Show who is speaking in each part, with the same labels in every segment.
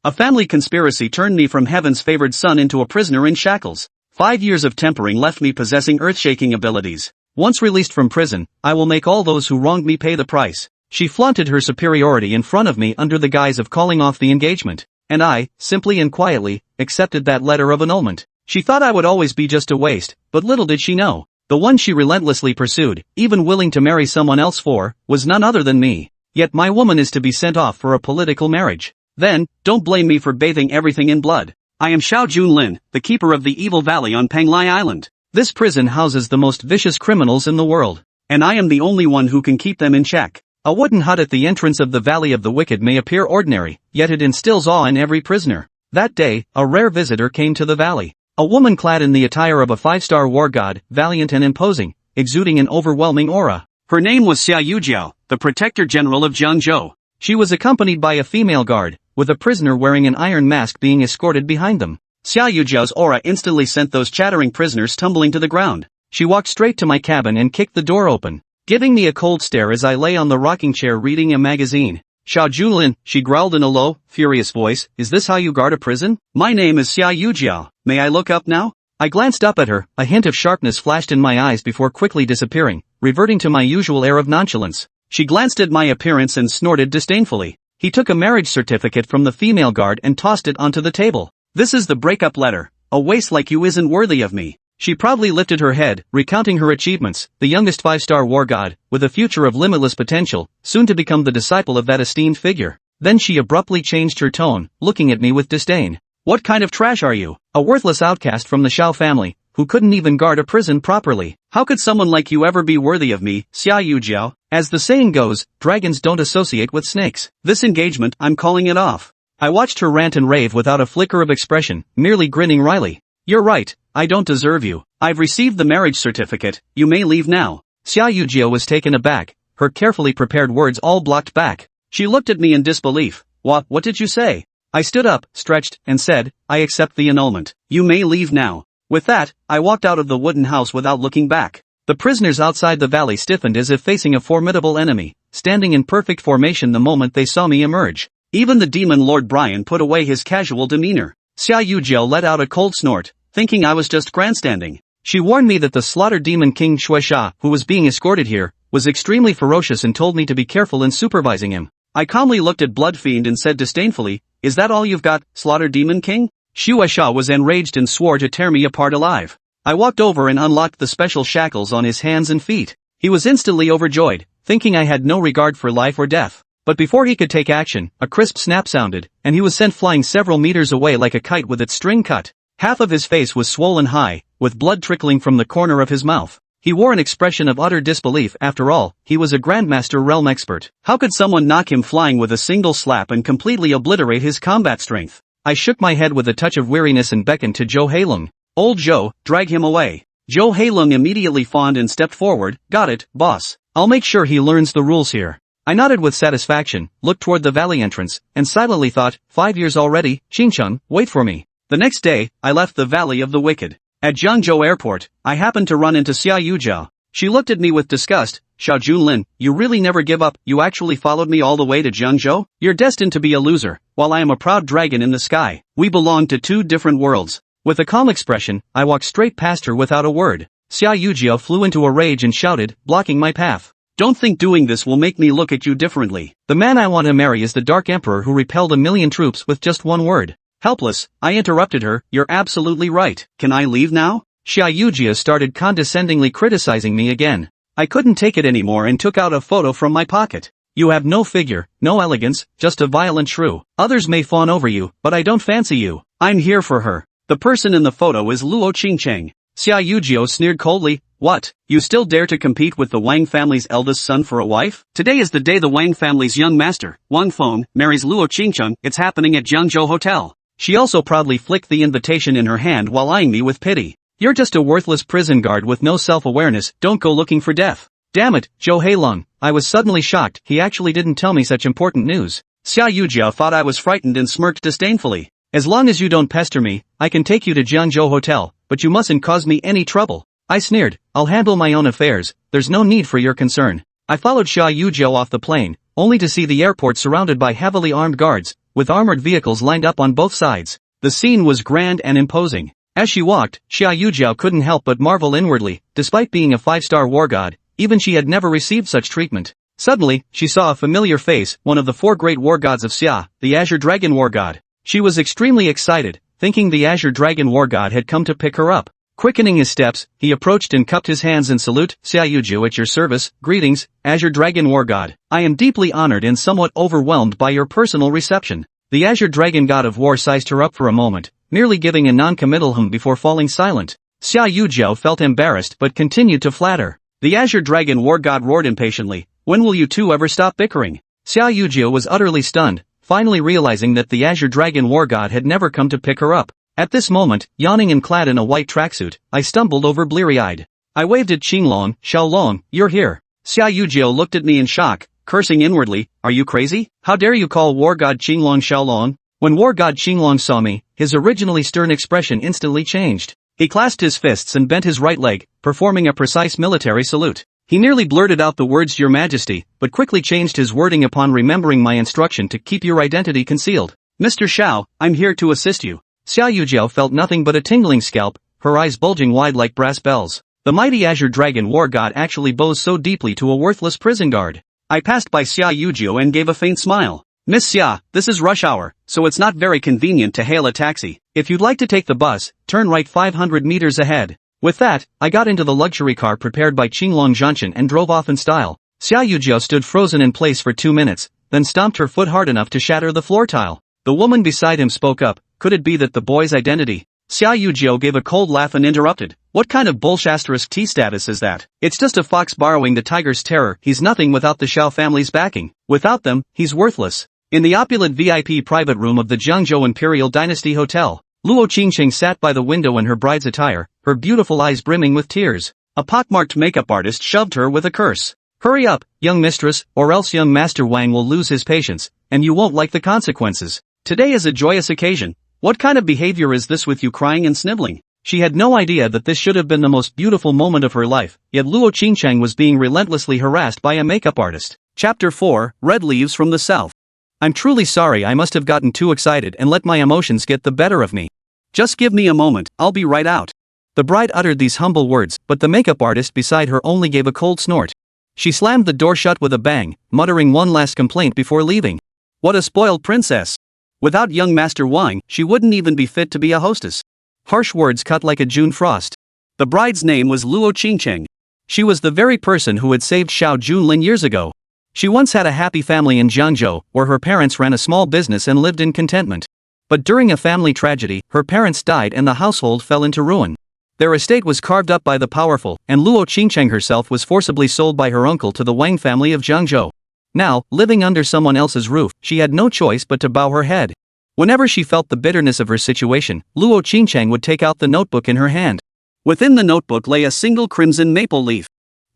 Speaker 1: A family conspiracy turned me from heaven's favored son into a prisoner in shackles. 5 years of tempering left me possessing earth-shaking abilities. Once released from prison, I will make all those who wronged me pay the price. She flaunted her superiority in front of me under the guise of calling off the engagement. And I, simply and quietly, accepted that letter of annulment. She thought I would always be just a waste, but little did she know. The one she relentlessly pursued, even willing to marry someone else for, was none other than me. Yet my woman is to be sent off for a political marriage. Then, don't blame me for bathing everything in blood. I am Xiao Junlin, the keeper of the evil valley on Penglai Island. This prison houses the most vicious criminals in the world. And I am the only one who can keep them in check. A wooden hut at the entrance of the Valley of the Wicked may appear ordinary, yet it instills awe in every prisoner. That day, a rare visitor came to the valley. A woman clad in the attire of a 5-star war god, valiant and imposing, exuding an overwhelming aura. Her name was Xia Yujiao, the Protector General of Jiangzhou. She was accompanied by a female guard, with a prisoner wearing an iron mask being escorted behind them. Xia Yujiao's aura instantly sent those chattering prisoners tumbling to the ground. She walked straight to my cabin and kicked the door open, giving me a cold stare as I lay on the rocking chair reading a magazine. Xiao Junlin, she growled in a low, furious voice, is this how you guard a prison? My name is Xia Yujiao, may I look up now? I glanced up at her, a hint of sharpness flashed in my eyes before quickly disappearing, reverting to my usual air of nonchalance. She glanced at my appearance and snorted disdainfully. He took a marriage certificate from the female guard and tossed it onto the table. This is the breakup letter. A waste like you isn't worthy of me. She proudly lifted her head, recounting her achievements, the youngest 5-star war god, with a future of limitless potential, soon to become the disciple of that esteemed figure. Then she abruptly changed her tone, looking at me with disdain. What kind of trash are you? A worthless outcast from the Xiao family, who couldn't even guard a prison properly. How could someone like you ever be worthy of me, Xia Yujiao? As the saying goes, dragons don't associate with snakes. This engagement, I'm calling it off. I watched her rant and rave without a flicker of expression, merely grinning wryly. You're right, I don't deserve you. I've received the marriage certificate, you may leave now. Xia Yujiao was taken aback, her carefully prepared words all blocked back. She looked at me in disbelief. What did you say? I stood up, stretched, and said, I accept the annulment. You may leave now. With that, I walked out of the wooden house without looking back. The prisoners outside the valley stiffened as if facing a formidable enemy, standing in perfect formation the moment they saw me emerge. Even the demon Lord Brian put away his casual demeanor. Xia Yujiao let out a cold snort, thinking I was just grandstanding. She warned me that the slaughtered demon King Shuaisha, who was being escorted here, was extremely ferocious and told me to be careful in supervising him. I calmly looked at Bloodfiend and said disdainfully, is that all you've got, slaughtered demon king? Shuaisha was enraged and swore to tear me apart alive. I walked over and unlocked the special shackles on his hands and feet. He was instantly overjoyed, thinking I had no regard for life or death. But before he could take action, a crisp snap sounded, and he was sent flying several meters away like a kite with its string cut. Half of his face was swollen high, with blood trickling from the corner of his mouth. He wore an expression of utter disbelief. After all, he was a Grandmaster realm expert. How could someone knock him flying with a single slap and completely obliterate his combat strength? I shook my head with a touch of weariness and beckoned to Zhou Heilong. Old Zhou, drag him away. Zhou Heilong immediately fawned and stepped forward. Got it, boss. I'll make sure he learns the rules here. I nodded with satisfaction, looked toward the valley entrance, and silently thought, 5 years already, Qingcheng, wait for me. The next day, I left the Valley of the Wicked. At Jiangzhou Airport, I happened to run into Xia Yujiao. She looked at me with disgust. Xiao Junlin, you really never give up. You actually followed me all the way to Jiangzhou? You're destined to be a loser, while I am a proud dragon in the sky. We belong to two different worlds. With a calm expression, I walked straight past her without a word. Xia Yujiao flew into a rage and shouted, blocking my path. Don't think doing this will make me look at you differently. The man I want to marry is the Dark Emperor who repelled 1,000,000 troops with just one word. Helpless, I interrupted her, you're absolutely right. Can I leave now? Xia Yujiao started condescendingly criticizing me again. I couldn't take it anymore and took out a photo from my pocket. You have no figure, no elegance, just a violent shrew. Others may fawn over you, but I don't fancy you. I'm here for her. The person in the photo is Luo Qingcheng. Xia Yujiao sneered coldly, what? You still dare to compete with the Wang family's eldest son for a wife? Today is the day the Wang family's young master, Wang Feng, marries Luo Qingcheng. It's happening at Jiangzhou Hotel. She also proudly flicked the invitation in her hand while eyeing me with pity. You're just a worthless prison guard with no self-awareness, don't go looking for death. Damn it, Zhou Heilong. I was suddenly shocked, he actually didn't tell me such important news. Xia Yujiao thought I was frightened and smirked disdainfully. As long as you don't pester me, I can take you to Jiangzhou Hotel, but you mustn't cause me any trouble. I sneered, I'll handle my own affairs, there's no need for your concern. I followed Xia Yujiao off the plane, only to see the airport surrounded by heavily armed guards, with armored vehicles lined up on both sides. The scene was grand and imposing. As she walked, Xia Yujiao couldn't help but marvel inwardly. Despite being a 5-star war god, even she had never received such treatment. Suddenly, she saw a familiar face, one of the 4 great war gods of Xia, the Azure Dragon War God. She was extremely excited, thinking the Azure Dragon War God had come to pick her up. Quickening his steps, he approached and cupped his hands in salute. Xia Yujiao, at your service. Greetings, Azure Dragon War God. I am deeply honored and somewhat overwhelmed by your personal reception. The Azure Dragon God of War sized her up for a moment, merely giving a non-committal hum before falling silent. Xia Yujiao felt embarrassed but continued to flatter. The Azure Dragon War God roared impatiently, when will you two ever stop bickering? Xia Yujiao was utterly stunned, finally realizing that the Azure Dragon War God had never come to pick her up. At this moment, yawning and clad in a white tracksuit, I stumbled over bleary-eyed. I waved at Qinglong. Xiaolong, you're here. Xia Yujiao looked at me in shock, cursing inwardly, are you crazy? How dare you call War God Qinglong Xiaolong? When War God Qinglong saw me, his originally stern expression instantly changed. He clasped his fists and bent his right leg, performing a precise military salute. He nearly blurted out the words Your Majesty, but quickly changed his wording upon remembering my instruction to keep your identity concealed. Mr. Xiao, I'm here to assist you. Xia Yujiao felt nothing but a tingling scalp, her eyes bulging wide like brass bells. The mighty Azure Dragon War God actually bows so deeply to a worthless prison guard. I passed by Xia Yujiao and gave a faint smile. Miss Xia, this is rush hour, so it's not very convenient to hail a taxi. If you'd like to take the bus, turn right 500 meters ahead. With that, I got into the luxury car prepared by Qinglong Junlin and drove off in style. Xia Yujiao stood frozen in place for 2 minutes, then stomped her foot hard enough to shatter the floor tile. The woman beside him spoke up, could it be that the boy's identity? Xia Yujiao gave a cold laugh and interrupted, what kind of bullsh** T status is that? It's just a fox borrowing the tiger's terror, he's nothing without the Xiao family's backing. Without them, he's worthless. In the opulent VIP private room of the Jiangzhou Imperial Dynasty Hotel, Luo Qingcheng sat by the window in her bride's attire, her beautiful eyes brimming with tears. A pockmarked makeup artist shoved her with a curse. Hurry up, young mistress, or else young master Wang will lose his patience, and you won't like the consequences. Today is a joyous occasion. What kind of behavior is this with you crying and sniveling? She had no idea that this should have been the most beautiful moment of her life, yet Luo Qingcheng was being relentlessly harassed by a makeup artist. Chapter 4, Red Leaves from the South. I'm truly sorry, I must have gotten too excited and let my emotions get the better of me. Just give me a moment, I'll be right out. The bride uttered these humble words, but the makeup artist beside her only gave a cold snort. She slammed the door shut with a bang, muttering one last complaint before leaving. What a spoiled princess. Without young Master Wang, she wouldn't even be fit to be a hostess. Harsh words cut like a June frost. The bride's name was Luo Qingcheng. She was the very person who had saved Xiao Junlin years ago. She once had a happy family in Jiangzhou, where her parents ran a small business and lived in contentment. But during a family tragedy, her parents died and the household fell into ruin. Their estate was carved up by the powerful, and Luo Qingcheng herself was forcibly sold by her uncle to the Wang family of Jiangzhou. Now, living under someone else's roof, she had no choice but to bow her head. Whenever she felt the bitterness of her situation, Luo Qingcheng would take out the notebook in her hand. Within the notebook lay a single crimson maple leaf.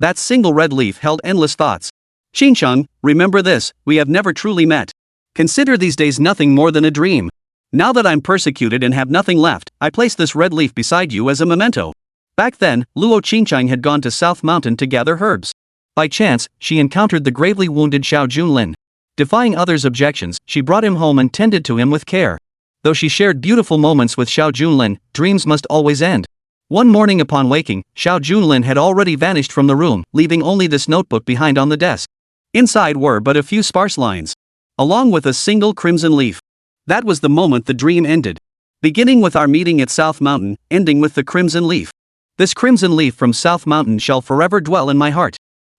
Speaker 1: That single red leaf held endless thoughts. Qingcheng, remember this, we have never truly met. Consider these days nothing more than a dream. Now that I'm persecuted and have nothing left, I place this red leaf beside you as a memento. Back then, Luo Qingcheng had gone to South Mountain to gather herbs. By chance, she encountered the gravely wounded Xiao Junlin. Defying others' objections, she brought him home and tended to him with care. Though she shared beautiful moments with Xiao Junlin, dreams must always end. One morning upon waking, Xiao Junlin had already vanished from the room, leaving only this notebook behind on the desk. Inside were but a few sparse lines, along with a single crimson leaf. That was the moment the dream ended. Beginning with our meeting at South Mountain, ending with the crimson leaf. This crimson leaf from South Mountain shall forever dwell in my heart.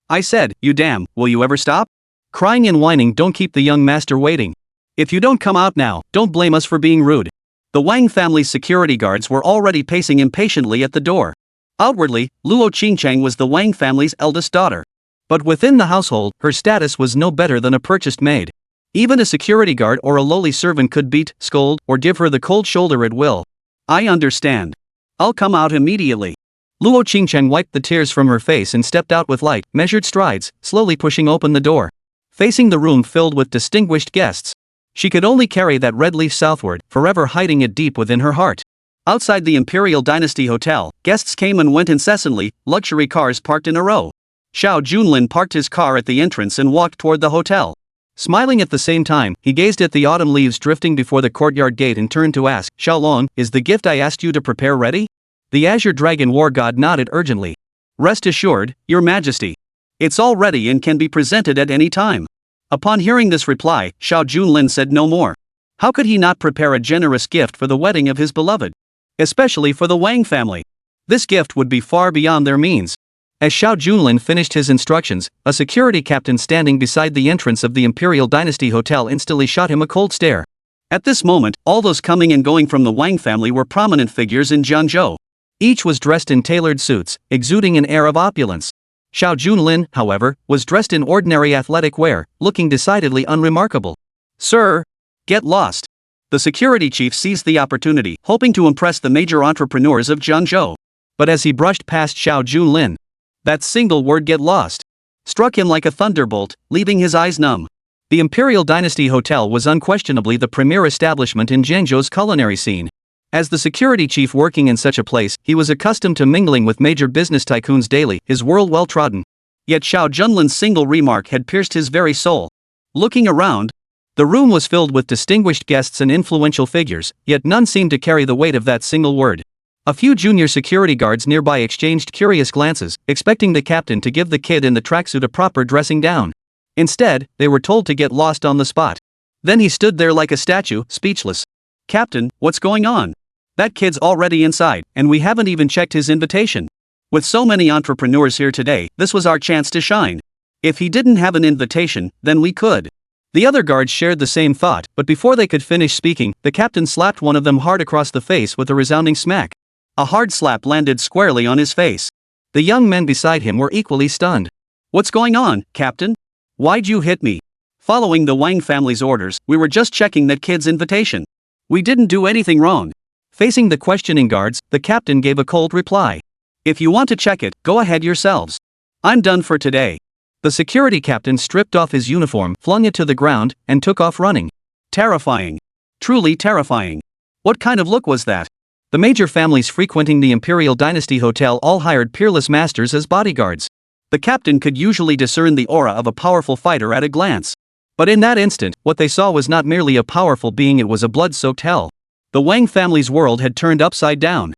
Speaker 1: I said, you damn, will you ever stop? Crying and whining don't keep the young master waiting. If you don't come out now, don't blame us for being rude. The Wang family's security guards were already pacing impatiently at the door. Outwardly, Luo Qingcheng was the Wang family's eldest daughter. But within the household, her status was no better than a purchased maid. Even a security guard or a lowly servant could beat, scold, or give her the cold shoulder at will. I understand. I'll come out immediately. Luo Qingcheng wiped the tears from her face and stepped out with light, measured strides, slowly pushing open the door. Facing the room filled with distinguished guests. She could only carry that red leaf southward, forever hiding it deep within her heart. Outside the Imperial Dynasty Hotel, guests came and went incessantly, luxury cars parked in a row. Xiao Junlin parked his car at the entrance and walked toward the hotel. Smiling at the same time, he gazed at the autumn leaves drifting before the courtyard gate and turned to ask, Xiaolong, is the gift I asked you to prepare ready? The Azure Dragon War God nodded urgently. Rest assured, Your Majesty. It's all ready and can be presented at any time. Upon hearing this reply, Xiao Junlin said no more. How could he not prepare a generous gift for the wedding of his beloved? Especially for the Wang family. This gift would be far beyond their means. As Xiao Junlin finished his instructions, a security captain standing beside the entrance of the Imperial Dynasty Hotel instantly shot him a cold stare. At this moment, all those coming and going from the Wang family were prominent figures in Jiangzhou. Each was dressed in tailored suits, exuding an air of opulence. Xiao Junlin, however, was dressed in ordinary athletic wear, looking decidedly unremarkable. Sir, get lost. The security chief seized the opportunity, hoping to impress the major entrepreneurs of Jiangzhou. But as he brushed past Xiao Junlin, that single word, get lost, struck him like a thunderbolt, leaving his eyes numb. The Imperial Dynasty Hotel was unquestionably the premier establishment in Jiangzhou's culinary scene. As the security chief working in such a place, he was accustomed to mingling with major business tycoons daily, his world well trodden. Yet Xiao Junlin's single remark had pierced his very soul. Looking around, the room was filled with distinguished guests and influential figures, yet none seemed to carry the weight of that single word. A few junior security guards nearby exchanged curious glances, expecting the captain to give the kid in the tracksuit a proper dressing down. Instead, they were told to get lost on the spot. Then he stood there like a statue, speechless. Captain, what's going on? That kid's already inside, and we haven't even checked his invitation. With so many entrepreneurs here today, this was our chance to shine. If he didn't have an invitation, then we could. The other guards shared the same thought, but before they could finish speaking, the captain slapped one of them hard across the face with a resounding smack. A hard slap landed squarely on his face. The young men beside him were equally stunned. What's going on, Captain? Why'd you hit me? Following the Wang family's orders, we were just checking that kid's invitation. We didn't do anything wrong. Facing the questioning guards, the captain gave a cold reply. If you want to check it, go ahead yourselves. I'm done for today. The security captain stripped off his uniform, flung it to the ground, and took off running. Terrifying. Truly terrifying. What kind of look was that? The major families frequenting the Imperial Dynasty Hotel all hired peerless masters as bodyguards. The captain could usually discern the aura of a powerful fighter at a glance. But in that instant, what they saw was not merely a powerful being, it was a blood-soaked hell. The Wang family's world had turned upside down.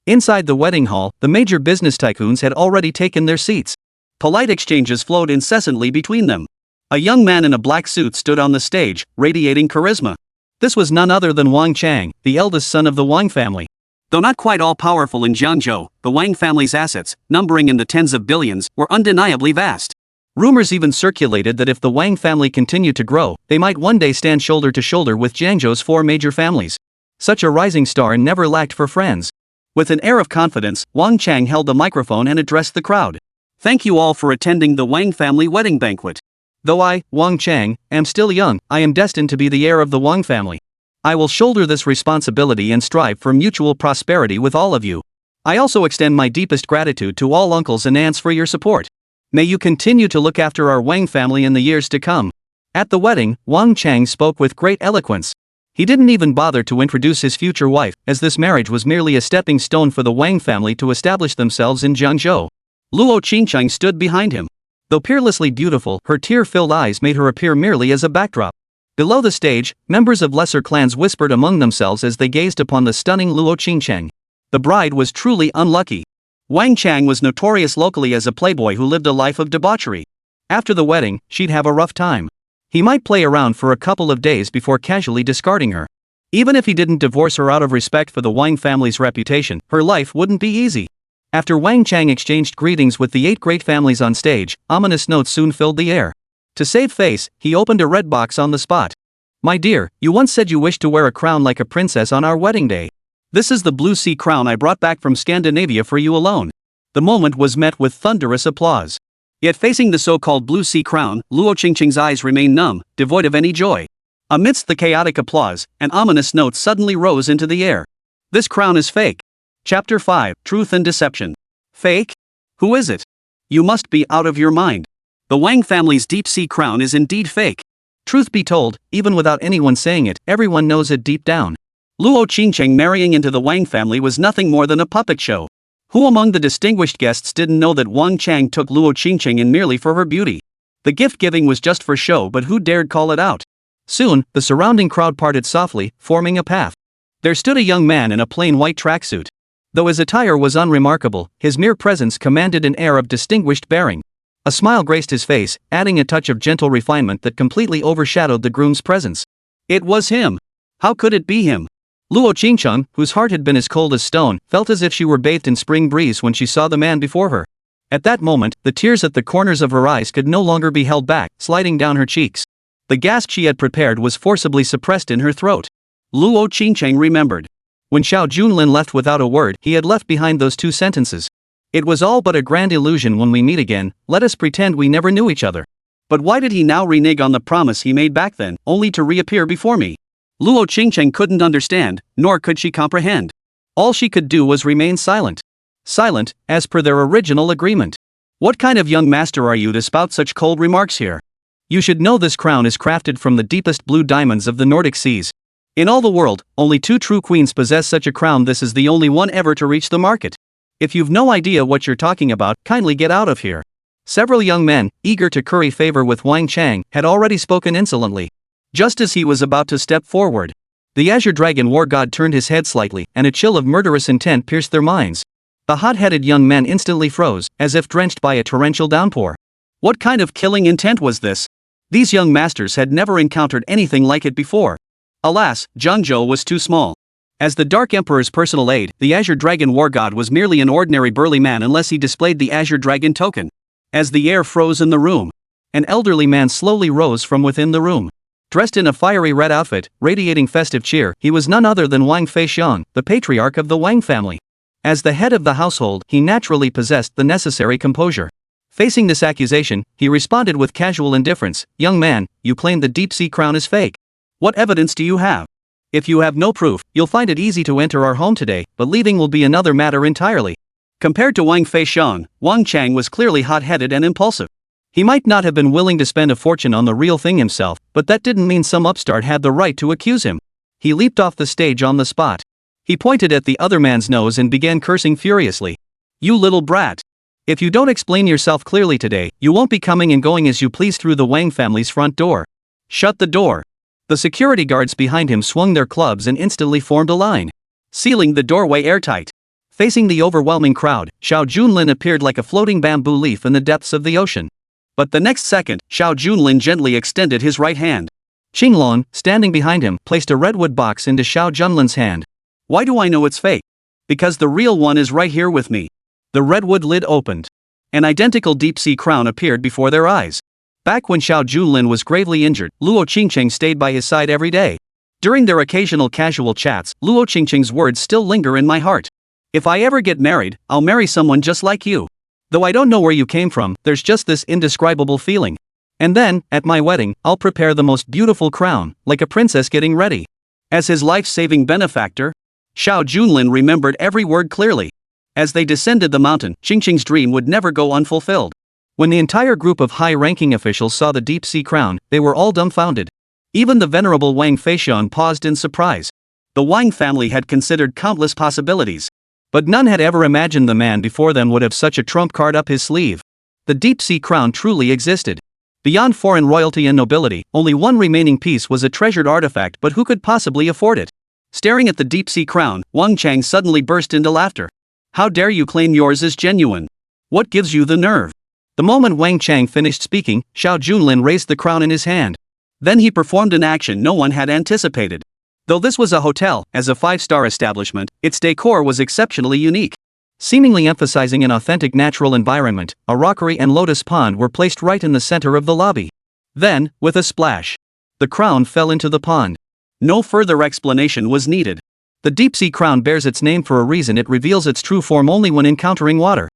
Speaker 1: Inside the wedding hall, the major business tycoons had already taken their seats. Polite exchanges flowed incessantly between them. A young man in a black suit stood on the stage, radiating charisma. This was none other than Wang Chang, the eldest son of the Wang family. Though not quite all-powerful in Jiangzhou, the Wang family's assets, numbering in the tens of billions, were undeniably vast. Rumors even circulated that if the Wang family continued to grow, they might one day stand shoulder to shoulder with Jiangzhou's four major families. Such a rising star never lacked for friends. With an air of confidence, Wang Chang held the microphone and addressed the crowd. Thank you all for attending the Wang family wedding banquet. Though I, Wang Chang, am still young, I am destined to be the heir of the Wang family. I will shoulder this responsibility and strive for mutual prosperity with all of you. I also extend my deepest gratitude to all uncles and aunts for your support. May you continue to look after our Wang family in the years to come. At the wedding, Wang Chang spoke with great eloquence. He didn't even bother to introduce his future wife, as this marriage was merely a stepping stone for the Wang family to establish themselves in Jiangzhou. Luo Qingcheng stood behind him. Though peerlessly beautiful, her tear-filled eyes made her appear merely as a backdrop. Below the stage, members of lesser clans whispered among themselves as they gazed upon the stunning Luo Qingcheng. The bride was truly unlucky. Wang Chang was notorious locally as a playboy who lived a life of debauchery. After the wedding, she'd have a rough time. He might play around for a couple of days before casually discarding her. Even if he didn't divorce her out of respect for the Wang family's reputation, her life wouldn't be easy. After Wang Chang exchanged greetings with the 8 great families on stage, ominous notes soon filled the air. To save face, he opened a red box on the spot. My dear, you once said you wished to wear a crown like a princess on our wedding day. This is the blue sea crown I brought back from Scandinavia for you alone. The moment was met with thunderous applause. Yet facing the so-called blue sea crown, Luo Qingcheng's eyes remained numb, devoid of any joy. Amidst the chaotic applause, an ominous note suddenly rose into the air. This crown is fake. Chapter 5, Truth and Deception. Fake? Who is it? You must be out of your mind. The Wang family's deep-sea crown is indeed fake. Truth be told, even without anyone saying it, everyone knows it deep down. Luo Qingcheng marrying into the Wang family was nothing more than a puppet show. Who among the distinguished guests didn't know that Wang Chang took Luo Qingcheng in merely for her beauty? The gift-giving was just for show, but who dared call it out? Soon, the surrounding crowd parted softly, forming a path. There stood a young man in a plain white tracksuit. Though his attire was unremarkable, his mere presence commanded an air of distinguished bearing. A smile graced his face, adding a touch of gentle refinement that completely overshadowed the groom's presence. It was him. How could it be him? Luo Qingcheng, whose heart had been as cold as stone, felt as if she were bathed in spring breeze when she saw the man before her. At that moment, the tears at the corners of her eyes could no longer be held back, sliding down her cheeks. The gasp she had prepared was forcibly suppressed in her throat. Luo Qingcheng remembered. When Xiao Junlin left without a word, he had left behind those two sentences. It was all but a grand illusion. When we meet again, let us pretend we never knew each other. But why did he now renege on the promise he made back then, only to reappear before me? Luo Qingcheng couldn't understand, nor could she comprehend. All she could do was remain silent. Silent, as per their original agreement. What kind of young master are you to spout such cold remarks here? You should know this crown is crafted from the deepest blue diamonds of the Nordic seas. In all the world, only 2 true queens possess such a crown. This is the only one ever to reach the market. If you've no idea what you're talking about, kindly get out of here. Several young men, eager to curry favor with Wang Chang, had already spoken insolently. Just as he was about to step forward, the Azure Dragon War God turned his head slightly, and a chill of murderous intent pierced their minds. The hot-headed young men instantly froze, as if drenched by a torrential downpour. What kind of killing intent was this? These young masters had never encountered anything like it before. Alas, Jiangzhou was too small. As the Dark Emperor's personal aide, the Azure Dragon War God was merely an ordinary burly man unless he displayed the Azure Dragon token. As the air froze in the room, an elderly man slowly rose from within the room. Dressed in a fiery red outfit, radiating festive cheer, he was none other than Wang Feixiang, the patriarch of the Wang family. As the head of the household, he naturally possessed the necessary composure. Facing this accusation, he responded with casual indifference, "Young man, you claim the deep-sea crown is fake. What evidence do you have? If you have no proof, you'll find it easy to enter our home today, but leaving will be another matter entirely." Compared to Wang Feixiang, Wang Chang was clearly hot-headed and impulsive. He might not have been willing to spend a fortune on the real thing himself, but that didn't mean some upstart had the right to accuse him. He leaped off the stage on the spot. He pointed at the other man's nose and began cursing furiously. "You little brat. If you don't explain yourself clearly today, you won't be coming and going as you please through the Wang family's front door. Shut the door." The security guards behind him swung their clubs and instantly formed a line, sealing the doorway airtight. Facing the overwhelming crowd, Xiao Junlin appeared like a floating bamboo leaf in the depths of the ocean. But the next second, Xiao Junlin gently extended his right hand. Qinglong, standing behind him, placed a redwood box into Xiao Junlin's hand. "Why do I know it's fake? Because the real one is right here with me." The redwood lid opened. An identical deep-sea crown appeared before their eyes. Back when Xiao Junlin was gravely injured, Luo Qingcheng stayed by his side every day. During their occasional casual chats, Luo Qingcheng's words still linger in my heart. "If I ever get married, I'll marry someone just like you. Though I don't know where you came from, there's just this indescribable feeling. And then, at my wedding, I'll prepare the most beautiful crown, like a princess getting ready." As his life-saving benefactor, Xiao Junlin remembered every word clearly. As they descended the mountain, Qingcheng's dream would never go unfulfilled. When the entire group of high-ranking officials saw the deep-sea crown, they were all dumbfounded. Even the venerable Wang Feixiang paused in surprise. The Wang family had considered countless possibilities, but none had ever imagined the man before them would have such a trump card up his sleeve. The deep-sea crown truly existed. Beyond foreign royalty and nobility, only one remaining piece was a treasured artifact, but who could possibly afford it? Staring at the deep-sea crown, Wang Chang suddenly burst into laughter. "How dare you claim yours is genuine? What gives you the nerve?" The moment Wang Chang finished speaking, Xiao Junlin raised the crown in his hand. Then he performed an action no one had anticipated. Though this was a hotel, as a 5-star establishment, its decor was exceptionally unique. Seemingly emphasizing an authentic natural environment, a rockery and lotus pond were placed right in the center of the lobby. Then, with a splash, the crown fell into the pond. No further explanation was needed. The deep-sea crown bears its name for a reason. It reveals its true form only when encountering water.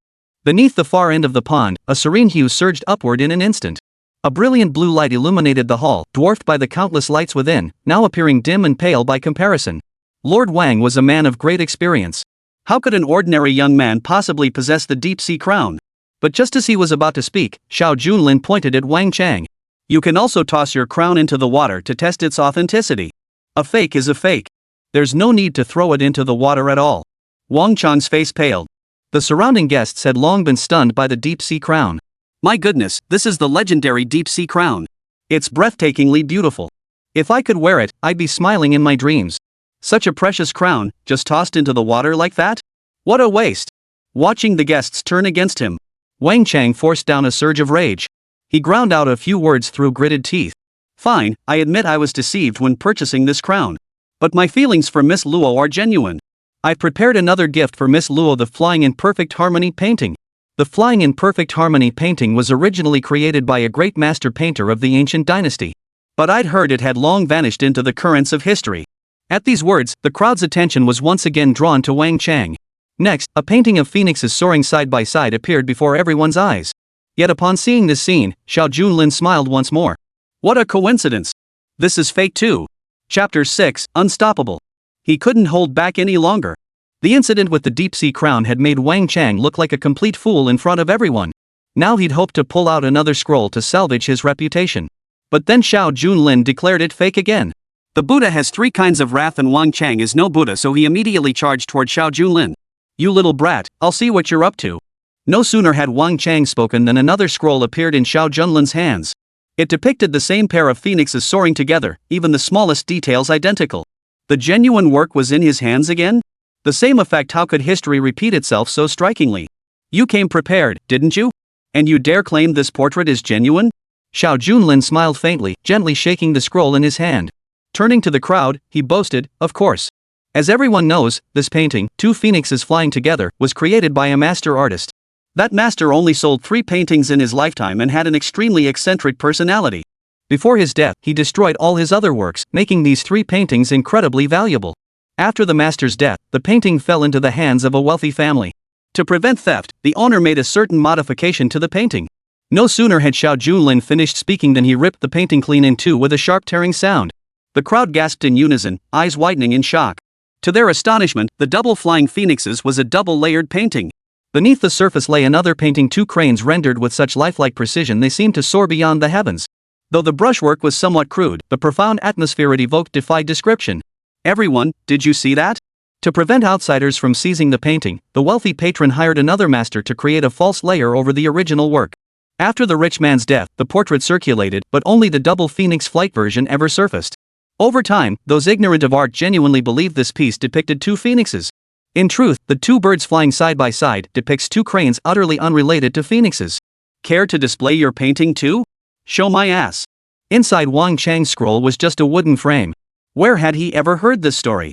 Speaker 1: Beneath the far end of the pond, a serene hue surged upward in an instant. A brilliant blue light illuminated the hall, dwarfed by the countless lights within, now appearing dim and pale by comparison. Lord Wang was a man of great experience. How could an ordinary young man possibly possess the deep-sea crown? But just as he was about to speak, Xiao Junlin pointed at Wang Chang. "You can also toss your crown into the water to test its authenticity. A fake is a fake. There's no need to throw it into the water at all." Wang Chang's face paled. The surrounding guests had long been stunned by the deep-sea crown. My goodness, this is the legendary deep-sea crown. It's breathtakingly beautiful. If I could wear it, I'd be smiling in my dreams. Such a precious crown, just tossed into the water like that? What a waste. Watching the guests turn against him, Wang Chang forced down a surge of rage. He ground out a few words through gritted teeth. Fine, I admit I was deceived when purchasing this crown. But my feelings for Miss Luo are genuine. I prepared another gift for Miss Luo, the Flying in Perfect Harmony painting. The Flying in Perfect Harmony painting was originally created by a great master painter of the ancient dynasty. But I'd heard it had long vanished into the currents of history. At these words, the crowd's attention was once again drawn to Wang Chang. Next, a painting of phoenixes soaring side by side appeared before everyone's eyes. Yet upon seeing this scene, Xiao Junlin smiled once more. What a coincidence! This is fate too. Chapter 6, Unstoppable. He couldn't hold back any longer. The incident with the deep-sea crown had made Wang Chang look like a complete fool in front of everyone. Now he'd hoped to pull out another scroll to salvage his reputation. But then Xiao Junlin declared it fake again. The Buddha has 3 kinds of wrath and Wang Chang is no Buddha, so he immediately charged toward Xiao Junlin. You little brat, I'll see what you're up to. No sooner had Wang Chang spoken than another scroll appeared in Xiao Junlin's hands. It depicted the same pair of phoenixes soaring together, even the smallest details identical. The genuine work was in his hands again? The same effect. How could history repeat itself so strikingly? You came prepared, didn't you? And you dare claim this portrait is genuine? Xiao Junlin smiled faintly, gently shaking the scroll in his hand. Turning to the crowd, he boasted, of course. As everyone knows, this painting, 2 phoenixes flying together, was created by a master artist. That master only sold 3 paintings in his lifetime and had an extremely eccentric personality. Before his death, he destroyed all his other works, making these 3 paintings incredibly valuable. After the master's death, the painting fell into the hands of a wealthy family. To prevent theft, the owner made a certain modification to the painting. No sooner had Xiao Junlin finished speaking than he ripped the painting clean in 2 with a sharp tearing sound. The crowd gasped in unison, eyes widening in shock. To their astonishment, the double flying phoenixes was a double-layered painting. Beneath the surface lay another painting, 2 cranes rendered with such lifelike precision they seemed to soar beyond the heavens. Though the brushwork was somewhat crude, the profound atmosphere it evoked defied description. Everyone, did you see that? To prevent outsiders from seizing the painting, the wealthy patron hired another master to create a false layer over the original work. After the rich man's death, the portrait circulated, but only the double phoenix flight version ever surfaced. Over time, those ignorant of art genuinely believed this piece depicted 2 phoenixes. In truth, the 2 birds flying side by side depicts 2 cranes utterly unrelated to phoenixes. Care to display your painting too? Show my ass. Inside Wang Chang's scroll was just a wooden frame. Where had he ever heard this story?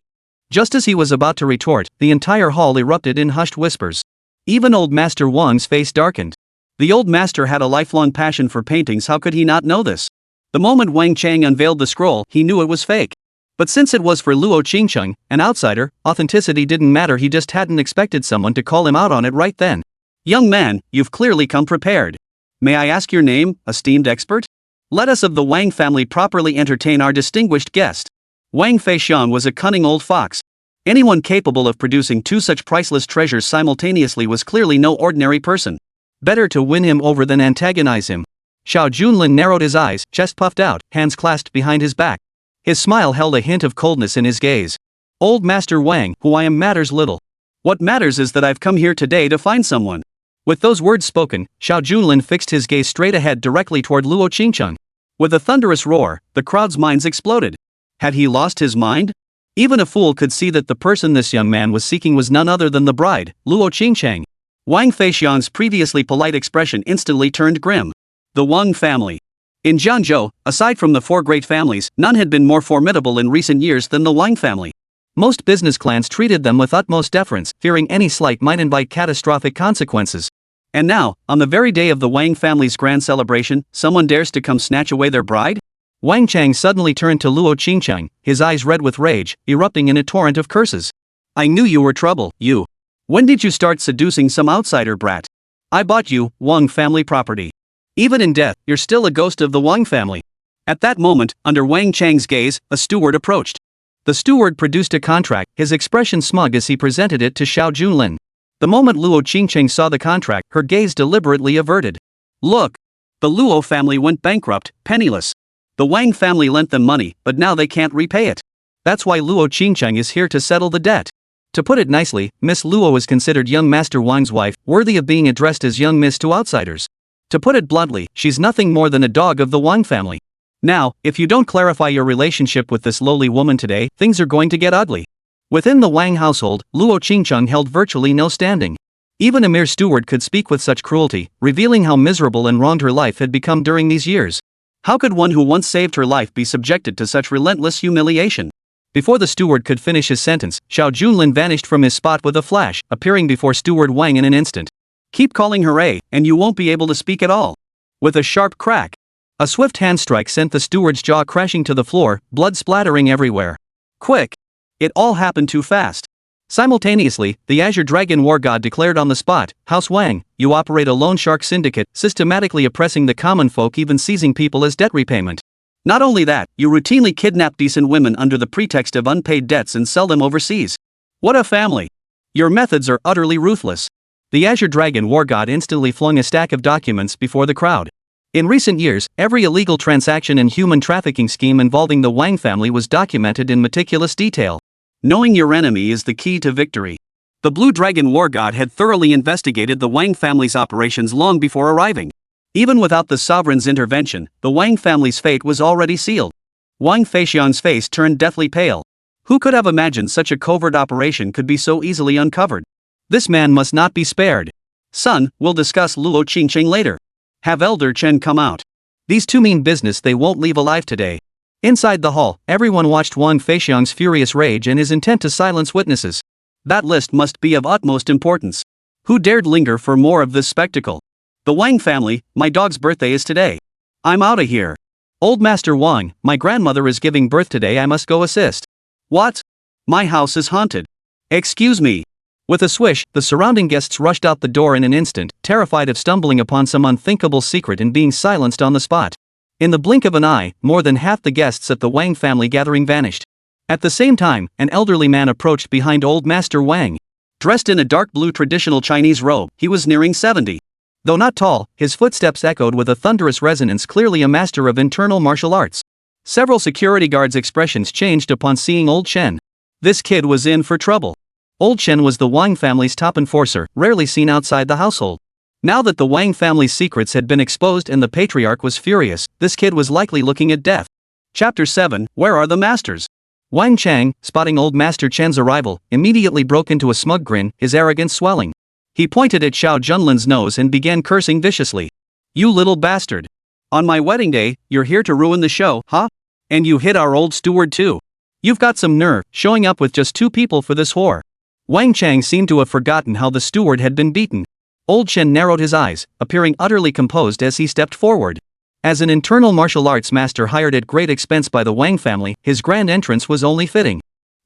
Speaker 1: Just as he was about to retort, the entire hall erupted in hushed whispers. Even old Master Wang's face darkened. The old master had a lifelong passion for paintings. How could he not know this? The moment Wang Chang unveiled the scroll, he knew it was fake. But since it was for Luo Qingcheng, an outsider, authenticity didn't matter. He just hadn't expected someone to call him out on it right then. Young man, you've clearly come prepared. May I ask your name, esteemed expert? Let us of the Wang family properly entertain our distinguished guest. Wang Feixian was a cunning old fox. Anyone capable of producing 2 such priceless treasures simultaneously was clearly no ordinary person. Better to win him over than antagonize him. Xiao Junlin narrowed his eyes, chest puffed out, hands clasped behind his back. His smile held a hint of coldness in his gaze. Old Master Wang, who I am matters little. What matters is that I've come here today to find someone. With those words spoken, Xiao Junlin fixed his gaze straight ahead directly toward Luo Qingcheng. With a thunderous roar, the crowd's minds exploded. Had he lost his mind? Even a fool could see that the person this young man was seeking was none other than the bride, Luo Qingcheng. Wang Feixian's previously polite expression instantly turned grim. The Wang family. In Jiangzhou, aside from the 4 great families, none had been more formidable in recent years than the Wang family. Most business clans treated them with utmost deference, fearing any slight might invite catastrophic consequences. And now, on the very day of the Wang family's grand celebration, someone dares to come snatch away their bride? Wang Chang suddenly turned to Luo Qingcheng, his eyes red with rage, erupting in a torrent of curses. I knew you were trouble, you. When did you start seducing some outsider brat? I bought you, Wang family property. Even in death, you're still a ghost of the Wang family. At that moment, under Wang Chang's gaze, a steward approached. The steward produced a contract, his expression smug as he presented it to Xiao Junlin. The moment Luo Qingcheng saw the contract, her gaze deliberately averted. Look! The Luo family went bankrupt, penniless. The Wang family lent them money, but now they can't repay it. That's why Luo Qingcheng is here to settle the debt. To put it nicely, Miss Luo is considered young Master Wang's wife, worthy of being addressed as young miss to outsiders. To put it bluntly, she's nothing more than a dog of the Wang family. Now, if you don't clarify your relationship with this lowly woman today, things are going to get ugly. Within the Wang household, Luo Qingcheng held virtually no standing. Even a mere steward could speak with such cruelty, revealing how miserable and wronged her life had become during these years. How could one who once saved her life be subjected to such relentless humiliation? Before the steward could finish his sentence, Xiao Junlin vanished from his spot with a flash, appearing before Steward Wang in an instant. Keep calling her A, and you won't be able to speak at all. With a sharp crack, a swift hand strike sent the steward's jaw crashing to the floor, blood splattering everywhere. Quick! It all happened too fast. Simultaneously, the Azure Dragon War God declared on the spot, House Wang, you operate a loan shark syndicate, systematically oppressing the common folk, even seizing people as debt repayment. Not only that, you routinely kidnap decent women under the pretext of unpaid debts and sell them overseas. What a family! Your methods are utterly ruthless. The Azure Dragon War God instantly flung a stack of documents before the crowd. In recent years, every illegal transaction and human trafficking scheme involving the Wang family was documented in meticulous detail. Knowing your enemy is the key to victory. The Blue Dragon War God had thoroughly investigated the Wang family's operations long before arriving. Even without the sovereign's intervention, the Wang family's fate was already sealed. Wang Feixiang's face turned deathly pale. Who could have imagined such a covert operation could be so easily uncovered? This man must not be spared. Son, we'll discuss Luo Qingcheng later. Have Elder Chen come out. These two mean business they won't leave alive today. Inside the hall, everyone watched Wang Feixiang's furious rage and his intent to silence witnesses. That list must be of utmost importance. Who dared linger for more of this spectacle? The Wang family, my dog's birthday is today. I'm outta here. Old Master Wang, my grandmother is giving birth today, I must go assist. What? My house is haunted. Excuse me. With a swish, the surrounding guests rushed out the door in an instant, terrified of stumbling upon some unthinkable secret and being silenced on the spot. In the blink of an eye, more than half the guests at the Wang family gathering vanished. At the same time, an elderly man approached behind Old Master Wang. Dressed in a dark blue traditional Chinese robe, he was nearing 70. Though not tall, his footsteps echoed with a thunderous resonance, clearly a master of internal martial arts. Several security guards' expressions changed upon seeing Old Chen. This kid was in for trouble. Old Chen was the Wang family's top enforcer, rarely seen outside the household. Now that the Wang family's secrets had been exposed and the patriarch was furious, this kid was likely looking at death. Chapter 7, Where are the Masters? Wang Chang, spotting Old Master Chen's arrival, immediately broke into a smug grin, his arrogance swelling. He pointed at Xiao Junlin's nose and began cursing viciously. You little bastard. On my wedding day, you're here to ruin the show, huh? And you hit our old steward too. You've got some nerve, showing up with just 2 people for this whore. Wang Chang seemed to have forgotten how the steward had been beaten. Old Chen narrowed his eyes, appearing utterly composed as he stepped forward. As an internal martial arts master hired at great expense by the Wang family, his grand entrance was only fitting.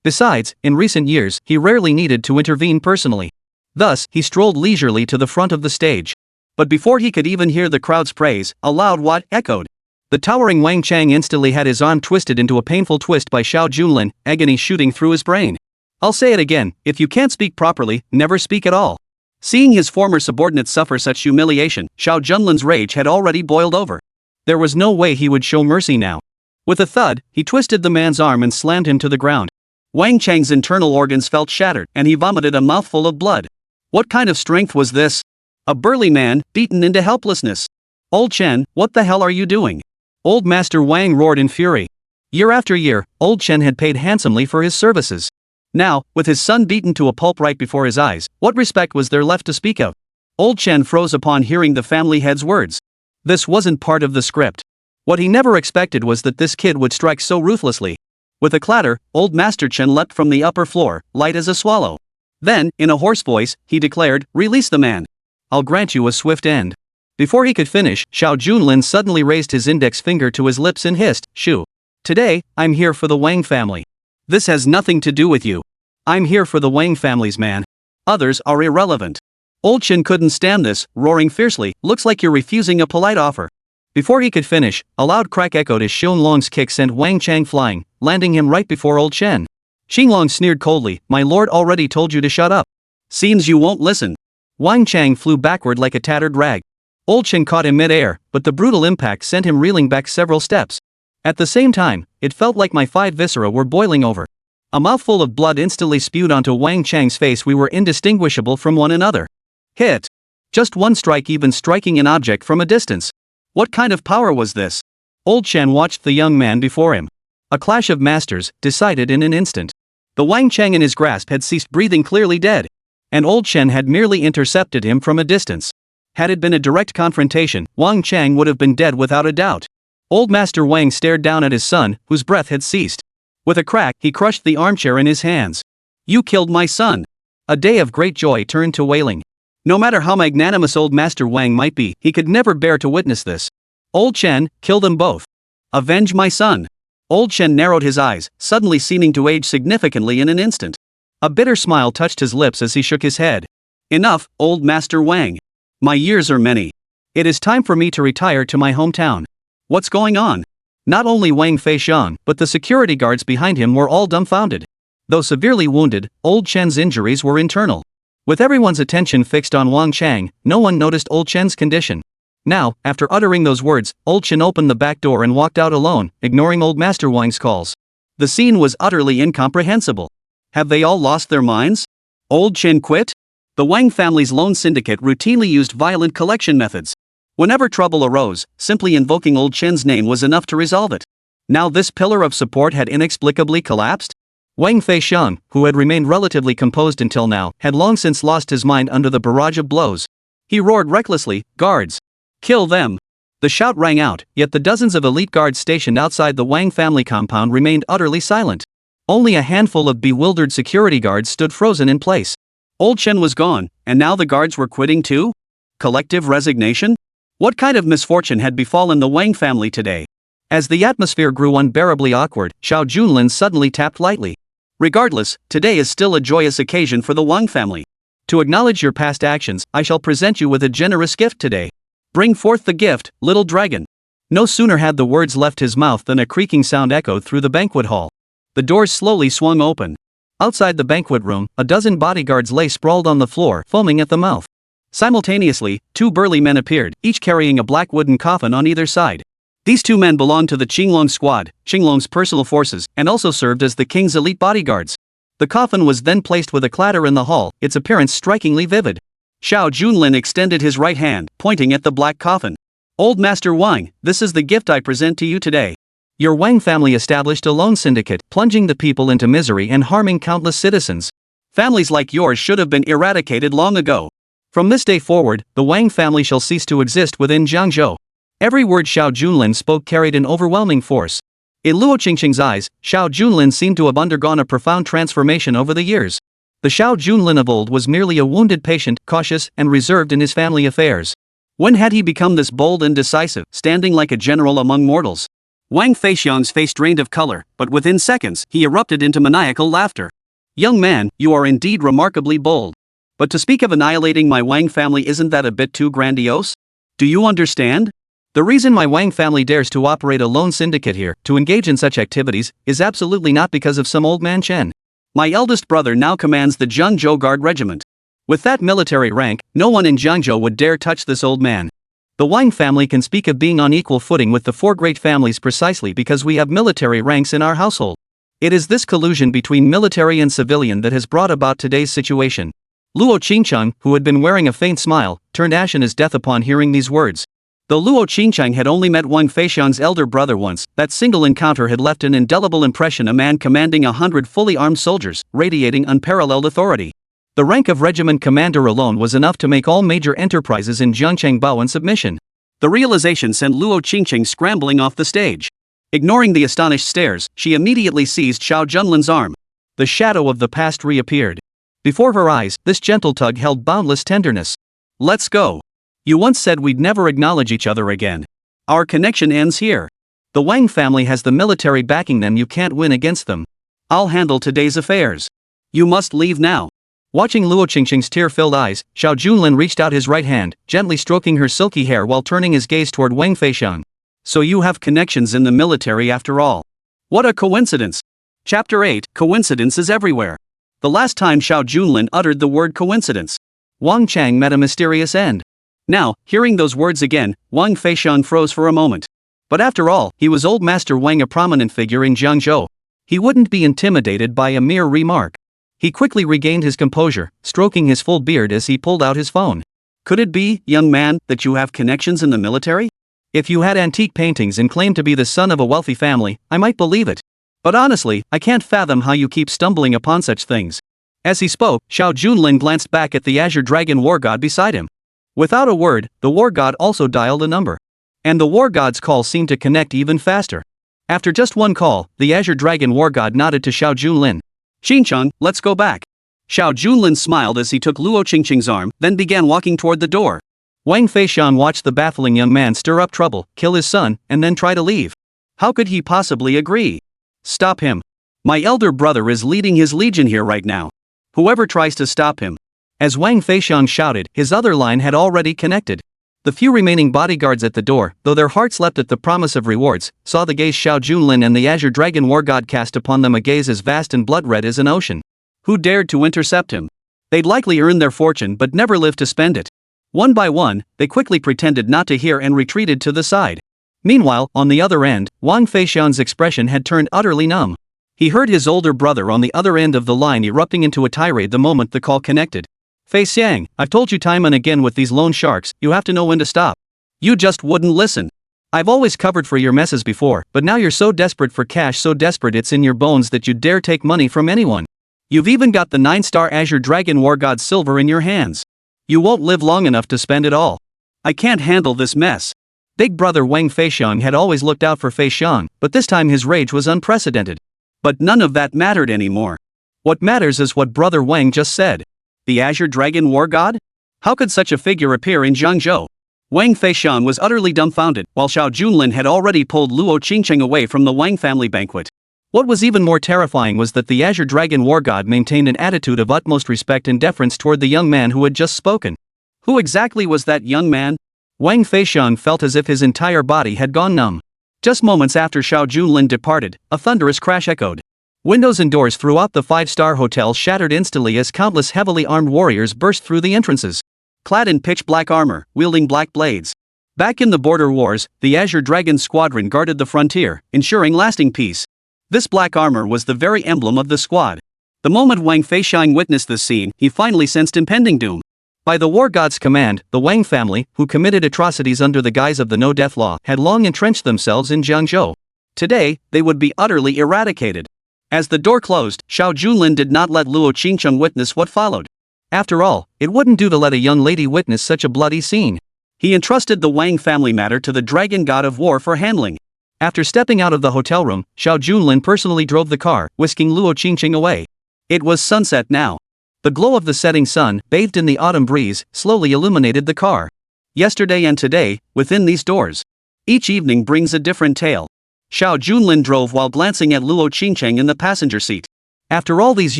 Speaker 1: Besides, in recent years, he rarely needed to intervene personally. Thus, he strolled leisurely to the front of the stage. But before he could even hear the crowd's praise, a loud "what" echoed. The towering Wang Chang instantly had his arm twisted into a painful twist by Xiao Junlin, agony shooting through his brain. I'll say it again, if you can't speak properly, never speak at all. Seeing his former subordinate suffer such humiliation, Xiao Junlin's rage had already boiled over. There was no way he would show mercy now. With a thud, he twisted the man's arm and slammed him to the ground. Wang Chang's internal organs felt shattered, and he vomited a mouthful of blood. What kind of strength was this? A burly man, beaten into helplessness. Old Chen, what the hell are you doing? Old Master Wang roared in fury. Year after year, Old Chen had paid handsomely for his services. Now, with his son beaten to a pulp right before his eyes, what respect was there left to speak of? Old Chen froze upon hearing the family head's words. This wasn't part of the script. What he never expected was that this kid would strike so ruthlessly. With a clatter, Old Master Chen leapt from the upper floor, light as a swallow. Then, in a hoarse voice, he declared, "Release the man. I'll grant you a swift end." Before he could finish, Xiao Junlin suddenly raised his index finger to his lips and hissed, "Shoo. Today, I'm here for the Wang family. This has nothing to do with you. I'm here for the Wang family's man. Others are irrelevant." Old Chen couldn't stand this, roaring fiercely, "Looks like you're refusing a polite offer." Before he could finish, a loud crack echoed as Xinlong's kick sent Wang Chang flying, landing him right before Old Chen. Xinlong sneered coldly, "My lord already told you to shut up. Seems you won't listen." Wang Chang flew backward like a tattered rag. Old Chen caught him mid-air, but the brutal impact sent him reeling back several steps. At the same time, it felt like my 5 viscera were boiling over. A mouthful of blood instantly spewed onto Wang Chang's face. We were indistinguishable from one another. Hit! Just one strike, even striking an object from a distance. What kind of power was this? Old Chen watched the young man before him. A clash of masters, decided in an instant. The Wang Cheng in his grasp had ceased breathing, clearly dead. And Old Chen had merely intercepted him from a distance. Had it been a direct confrontation, Wang Cheng would have been dead without a doubt. Old Master Wang stared down at his son, whose breath had ceased. With a crack, he crushed the armchair in his hands. You killed my son. A day of great joy turned to wailing. No matter how magnanimous old Master Wang might be, he could never bear to witness this. Old Chen, kill them both. Avenge my son. Old Chen narrowed his eyes, suddenly seeming to age significantly in an instant. A bitter smile touched his lips as he shook his head. Enough, old Master Wang. My years are many. It is time for me to retire to my hometown. What's going on? Not only Wang Feixiang, but the security guards behind him were all dumbfounded. Though severely wounded, Old Chen's injuries were internal. With everyone's attention fixed on Wang Cheng, no one noticed Old Chen's condition. Now, after uttering those words, Old Chen opened the back door and walked out alone, ignoring Old Master Wang's calls. The scene was utterly incomprehensible. Have they all lost their minds? Old Chen quit? The Wang family's loan syndicate routinely used violent collection methods. Whenever trouble arose, simply invoking Old Chen's name was enough to resolve it. Now this pillar of support had inexplicably collapsed? Wang Feixiang, who had remained relatively composed until now, had long since lost his mind under the barrage of blows. He roared recklessly, "Guards! Kill them!" The shout rang out, yet the dozens of elite guards stationed outside the Wang family compound remained utterly silent. Only a handful of bewildered security guards stood frozen in place. Old Chen was gone, and now the guards were quitting too? Collective resignation? What kind of misfortune had befallen the Wang family today? As the atmosphere grew unbearably awkward, Xiao Junlin suddenly tapped lightly. Regardless, today is still a joyous occasion for the Wang family. To acknowledge your past actions, I shall present you with a generous gift today. Bring forth the gift, little dragon. No sooner had the words left his mouth than a creaking sound echoed through the banquet hall. The doors slowly swung open. Outside the banquet room, a dozen bodyguards lay sprawled on the floor, foaming at the mouth. Simultaneously, two burly men appeared, each carrying a black wooden coffin on either side. These two men belonged to the Qinglong squad, Qinglong's personal forces, and also served as the king's elite bodyguards. The coffin was then placed with a clatter in the hall, its appearance strikingly vivid. Xiao Junlin extended his right hand, pointing at the black coffin. Old Master Wang, this is the gift I present to you today. Your Wang family established a loan syndicate, plunging the people into misery and harming countless citizens. Families like yours should have been eradicated long ago. From this day forward, the Wang family shall cease to exist within Jiangzhou. Every word Xiao Junlin spoke carried an overwhelming force. In Luo Qingcheng's eyes, Xiao Junlin seemed to have undergone a profound transformation over the years. The Xiao Junlin of old was merely a wounded patient, cautious and reserved in his family affairs. When had he become this bold and decisive, standing like a general among mortals? Wang Feixiang's face drained of color, but within seconds, he erupted into maniacal laughter. Young man, you are indeed remarkably bold. But to speak of annihilating my Wang family, isn't that a bit too grandiose? Do you understand? The reason my Wang family dares to operate a loan syndicate here, to engage in such activities, is absolutely not because of some old man Chen. My eldest brother now commands the Jiangzhou Guard Regiment. With that military rank, no one in Jiangzhou would dare touch this old man. The Wang family can speak of being on equal footing with the four great families precisely because we have military ranks in our household. It is this collusion between military and civilian that has brought about today's situation. Luo Qingcheng, who had been wearing a faint smile, turned ashen as death upon hearing these words. Though Luo Qingcheng had only met Wang Feixiang's elder brother once, that single encounter had left an indelible impression, a man commanding 100 fully armed soldiers, radiating unparalleled authority. The rank of regiment commander alone was enough to make all major enterprises in Jiangcheng bow in submission. The realization sent Luo Qingcheng scrambling off the stage. Ignoring the astonished stares, she immediately seized Xiao Junlin's arm. The shadow of the past reappeared. Before her eyes, this gentle tug held boundless tenderness. Let's go. You once said we'd never acknowledge each other again. Our connection ends here. The Wang family has the military backing them, you can't win against them. I'll handle today's affairs. You must leave now. Watching Luo Qingcheng's tear-filled eyes, Xiao Junlin reached out his right hand, gently stroking her silky hair while turning his gaze toward Wang Feixiang. So you have connections in the military after all. What a coincidence. Chapter 8, Coincidences Everywhere. The last time Xiao Junlin uttered the word coincidence, Wang Cheng met a mysterious end. Now, hearing those words again, Wang Feixiang froze for a moment. But after all, he was old Master Wang, a prominent figure in Jiangzhou. He wouldn't be intimidated by a mere remark. He quickly regained his composure, stroking his full beard as he pulled out his phone. Could it be, young man, that you have connections in the military? If you had antique paintings and claimed to be the son of a wealthy family, I might believe it. But honestly, I can't fathom how you keep stumbling upon such things. As he spoke, Xiao Junlin glanced back at the Azure Dragon War God beside him. Without a word, the War God also dialed a number. And the War God's call seemed to connect even faster. After just one call, the Azure Dragon War God nodded to Xiao Junlin. Qingcheng, let's go back. Xiao Junlin smiled as he took Luo Qingcheng's arm, then began walking toward the door. Wang Feishan watched the baffling young man stir up trouble, kill his son, and then try to leave. How could he possibly agree? Stop him. My elder brother is leading his legion here right now. Whoever tries to stop him. As Wang Feishan shouted, his other line had already connected. The few remaining bodyguards at the door, though their hearts leapt at the promise of rewards, saw the gaze Xiao Junlin and the Azure Dragon War God cast upon them, a gaze as vast and blood-red as an ocean. Who dared to intercept him? They'd likely earn their fortune but never live to spend it. One by one, they quickly pretended not to hear and retreated to the side. Meanwhile, on the other end, Wang Feishan's expression had turned utterly numb. He heard his older brother on the other end of the line erupting into a tirade the moment the call connected. Fei Xiang, I've told you time and again with these loan sharks, you have to know when to stop. You just wouldn't listen. I've always covered for your messes before, but now you're so desperate for cash, so desperate it's in your bones that you dare take money from anyone. You've even got the 9-star Azure Dragon War God silver in your hands. You won't live long enough to spend it all. I can't handle this mess. Big brother Wang Feishan had always looked out for Feishan, but this time his rage was unprecedented. But none of that mattered anymore. What matters is what brother Wang just said. The Azure Dragon War God? How could such a figure appear in Jiangzhou? Wang Feishan was utterly dumbfounded, while Xiao Junlin had already pulled Luo Qingcheng away from the Wang family banquet. What was even more terrifying was that the Azure Dragon War God maintained an attitude of utmost respect and deference toward the young man who had just spoken. Who exactly was that young man? Wang Feishan felt as if his entire body had gone numb. Just moments after Xiao Junlin departed, a thunderous crash echoed. Windows and doors throughout the 5-star hotel shattered instantly as countless heavily armed warriors burst through the entrances. Clad in pitch-black armor, wielding black blades. Back in the border wars, the Azure Dragon Squadron guarded the frontier, ensuring lasting peace. This black armor was the very emblem of the squad. The moment Wang Feishan witnessed this scene, he finally sensed impending doom. By the war god's command, the Wang family, who committed atrocities under the guise of the no-death law, had long entrenched themselves in Jiangzhou. Today, they would be utterly eradicated. As the door closed, Xiao Junlin did not let Luo Qingcheng witness what followed. After all, it wouldn't do to let a young lady witness such a bloody scene. He entrusted the Wang family matter to the Dragon God of War for handling. After stepping out of the hotel room, Xiao Junlin personally drove the car, whisking Luo Qingcheng away. It was sunset now. The glow of the setting sun, bathed in the autumn breeze, slowly illuminated the car. Yesterday and today, within these doors. Each evening brings a different tale. Xiao Junlin drove while glancing at Luo Qingcheng in the passenger seat. After all these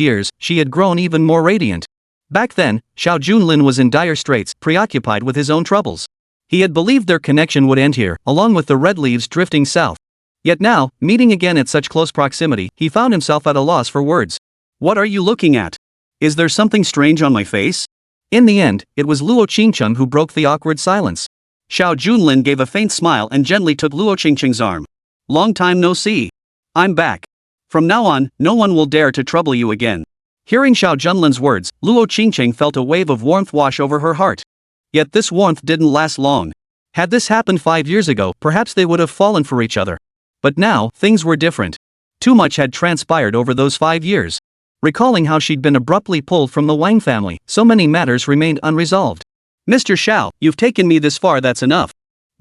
Speaker 1: years, she had grown even more radiant. Back then, Xiao Junlin was in dire straits, preoccupied with his own troubles. He had believed their connection would end here, along with the red leaves drifting south. Yet now, meeting again at such close proximity, he found himself at a loss for words. What are you looking at? Is there something strange on my face? In the end, it was Luo Qingcheng who broke the awkward silence. Xiao Junlin gave a faint smile and gently took Luo Qingcheng's arm. Long time no see. I'm back. From now on, no one will dare to trouble you again. Hearing Xiao Junlin's words, Luo Qingcheng felt a wave of warmth wash over her heart. Yet this warmth didn't last long. Had this happened 5 years ago, perhaps they would have fallen for each other. But now, things were different. Too much had transpired over those 5 years. Recalling how she'd been abruptly pulled from the Wang family, so many matters remained unresolved. Mr. Xiao, you've taken me this far, that's enough.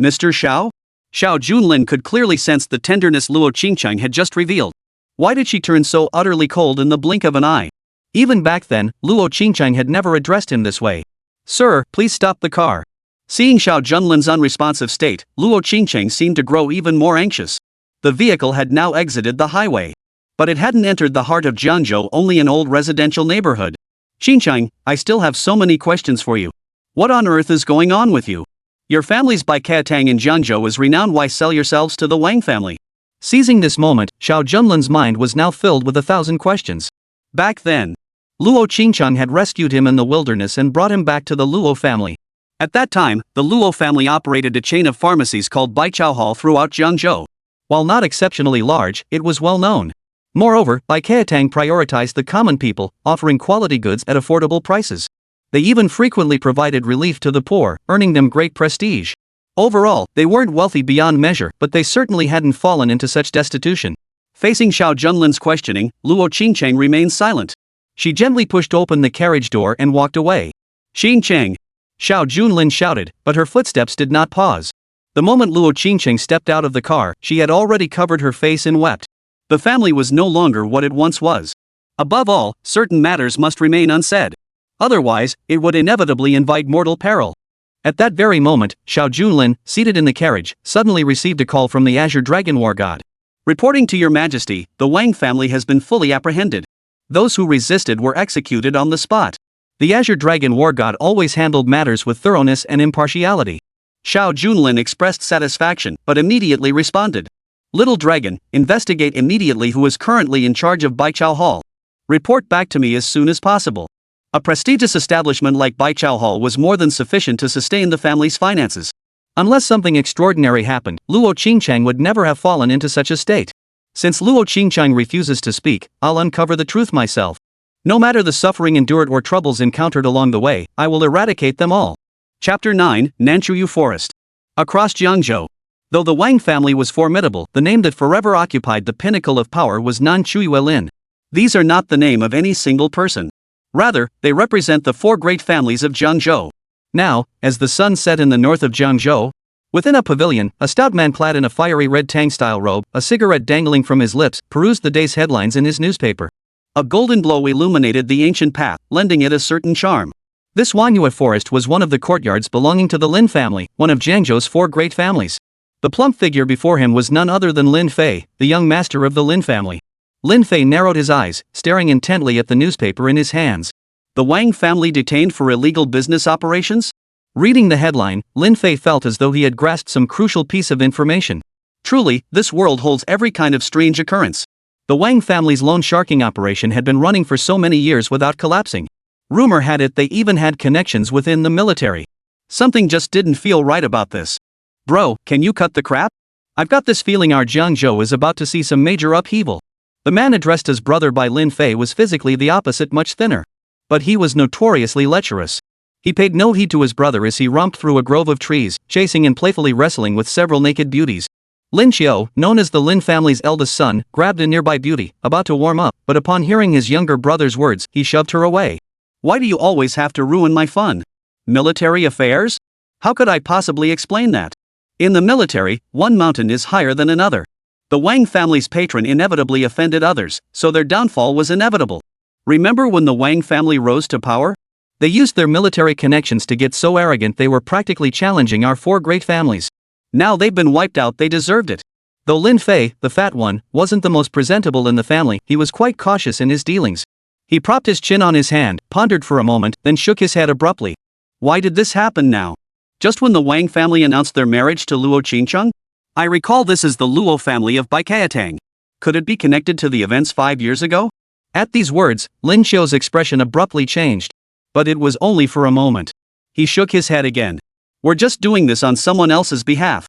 Speaker 1: Mr. Xiao? Xiao Junlin could clearly sense the tenderness Luo Qingcheng had just revealed. Why did she turn so utterly cold in the blink of an eye? Even back then, Luo Qingcheng had never addressed him this way. Sir, please stop the car. Seeing Xiao Junlin's unresponsive state, Luo Qingcheng seemed to grow even more anxious. The vehicle had now exited the highway. But it hadn't entered the heart of Jiangzhou, only an old residential neighborhood. Qingcheng, I still have so many questions for you. What on earth is going on with you? Your family's Baikatang in Jiangzhou is renowned. Why sell yourselves to the Wang family? Seizing this moment, Xiao Junlin's mind was now filled with 1,000 questions. Back then, Luo Qingcheng had rescued him in the wilderness and brought him back to the Luo family. At that time, the Luo family operated a chain of pharmacies called Baichao Hall throughout Jiangzhou. While not exceptionally large, it was well known. Moreover, Baikatang prioritized the common people, offering quality goods at affordable prices. They even frequently provided relief to the poor, earning them great prestige. Overall, they weren't wealthy beyond measure, but they certainly hadn't fallen into such destitution. Facing Xiao Junlin's questioning, Luo Qingcheng remained silent. She gently pushed open the carriage door and walked away. "Qingcheng!" Xiao Junlin shouted, but her footsteps did not pause. The moment Luo Qingcheng stepped out of the car, she had already covered her face and wept. The family was no longer what it once was. Above all, certain matters must remain unsaid. Otherwise, it would inevitably invite mortal peril. At that very moment, Xiao Junlin, seated in the carriage, suddenly received a call from the Azure Dragon War God. "Reporting to your majesty, the Wang family has been fully apprehended. Those who resisted were executed on the spot." The Azure Dragon War God always handled matters with thoroughness and impartiality. Xiao Junlin expressed satisfaction, but immediately responded. "Little Dragon, investigate immediately who is currently in charge of Baichao Hall. Report back to me as soon as possible." A prestigious establishment like Baichao Hall was more than sufficient to sustain the family's finances. Unless something extraordinary happened, Luo Qingcheng would never have fallen into such a state. Since Luo Qingcheng refuses to speak, I'll uncover the truth myself. No matter the suffering endured or troubles encountered along the way, I will eradicate them all. Chapter 9, Nanchuyu Forest. Across Jiangzhou. Though the Wang family was formidable, the name that forever occupied the pinnacle of power was Nanchuyu. These are not the name of any single person. Rather, they represent the four great families of Jiangzhou. Now, as the sun set in the north of Jiangzhou, within a pavilion, a stout man clad in a fiery red Tang-style robe, a cigarette dangling from his lips, perused the day's headlines in his newspaper. A golden glow illuminated the ancient path, lending it a certain charm. This Wanyue forest was one of the courtyards belonging to the Lin family, one of Jiangzhou's four great families. The plump figure before him was none other than Lin Fei, the young master of the Lin family. Lin Fei narrowed his eyes, staring intently at the newspaper in his hands. The Wang family detained for illegal business operations? Reading the headline, Lin Fei felt as though he had grasped some crucial piece of information. Truly, this world holds every kind of strange occurrence. The Wang family's loan sharking operation had been running for so many years without collapsing. Rumor had it they even had connections within the military. Something just didn't feel right about this. "Bro, can you cut the crap? I've got this feeling our Jiangzhou is about to see some major upheaval." The man addressed as brother by Lin Fei was physically the opposite, much thinner. But he was notoriously lecherous. He paid no heed to his brother as he romped through a grove of trees, chasing and playfully wrestling with several naked beauties. Lin Xiao, known as the Lin family's eldest son, grabbed a nearby beauty, about to warm up, but upon hearing his younger brother's words, he shoved her away. "Why do you always have to ruin my fun? Military affairs? How could I possibly explain that? In the military, one mountain is higher than another. The Wang family's patron inevitably offended others, so their downfall was inevitable. Remember when the Wang family rose to power? They used their military connections to get so arrogant they were practically challenging our four great families. Now they've been wiped out, they deserved it." Though Lin Fei, the fat one, wasn't the most presentable in the family, he was quite cautious in his dealings. He propped his chin on his hand, pondered for a moment, then shook his head abruptly. Why did this happen now? Just when the Wang family announced their marriage to Luo Qingcheng? I recall this as the Luo family of Baichao. Could it be connected to the events 5 years ago? At these words, Lin Xiao's expression abruptly changed. But it was only for a moment. He shook his head again. "We're just doing this on someone else's behalf.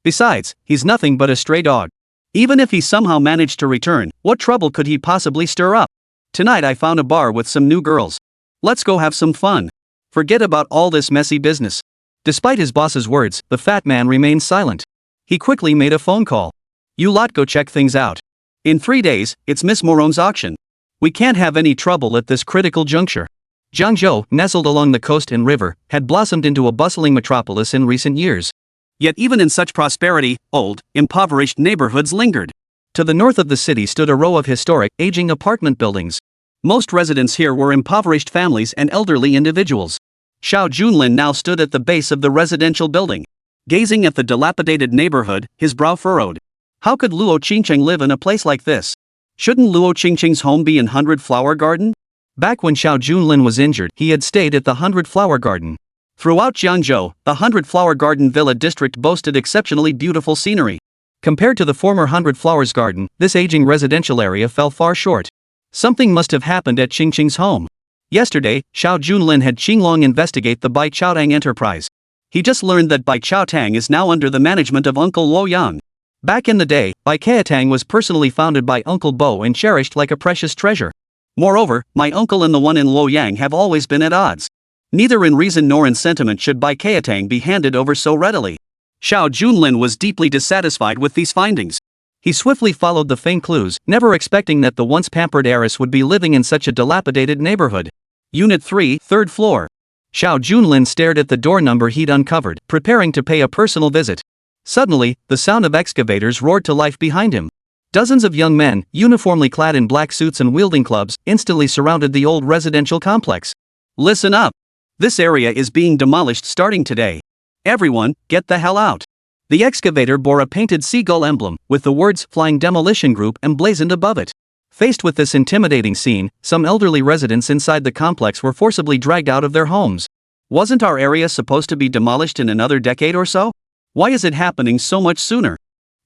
Speaker 1: Besides, he's nothing but a stray dog. Even if he somehow managed to return, what trouble could he possibly stir up? Tonight I found a bar with some new girls. Let's go have some fun. Forget about all this messy business." Despite his boss's words, the fat man remained silent. He quickly made a phone call. "You lot go check things out. In 3 days, it's Miss Moron's auction. We can't have any trouble at this critical juncture." Jiangzhou, nestled along the coast and river, had blossomed into a bustling metropolis in recent years. Yet even in such prosperity, old, impoverished neighborhoods lingered. To the north of the city stood a row of historic, aging apartment buildings. Most residents here were impoverished families and elderly individuals. Xiao Junlin now stood at the base of the residential building. Gazing at the dilapidated neighborhood, his brow furrowed. How could Luo Qingcheng live in a place like this? Shouldn't Luo Qingcheng's home be in 100 Flower Garden? Back when Xiao Junlin was injured, he had stayed at the 100 Flower Garden. Throughout Jiangzhou, the 100 Flower Garden Villa district boasted exceptionally beautiful scenery. Compared to the former 100 Flowers Garden, this aging residential area fell far short. Something must have happened at Qingcheng's home. Yesterday, Xiao Junlin had Qinglong investigate the Baichao enterprise. He just learned that Baichao is now under the management of Uncle Luo Yang. Back in the day, Baichao was personally founded by Uncle Bo and cherished like a precious treasure. Moreover, my uncle and the one in Luoyang have always been at odds. Neither in reason nor in sentiment should Bai Keatang be handed over so readily. Xiao Junlin was deeply dissatisfied with these findings. He swiftly followed the faint clues, never expecting that the once pampered heiress would be living in such a dilapidated neighborhood. Unit 3, 3rd floor. Xiao Junlin stared at the door number he'd uncovered, preparing to pay a personal visit. Suddenly, the sound of excavators roared to life behind him. Dozens of young men, uniformly clad in black suits and wielding clubs, instantly surrounded the old residential complex. Listen up! This area is being demolished starting today. Everyone, get the hell out! The excavator bore a painted seagull emblem, with the words Flying Demolition Group emblazoned above it. Faced with this intimidating scene, some elderly residents inside the complex were forcibly dragged out of their homes. Wasn't our area supposed to be demolished in another decade or so? Why is it happening so much sooner?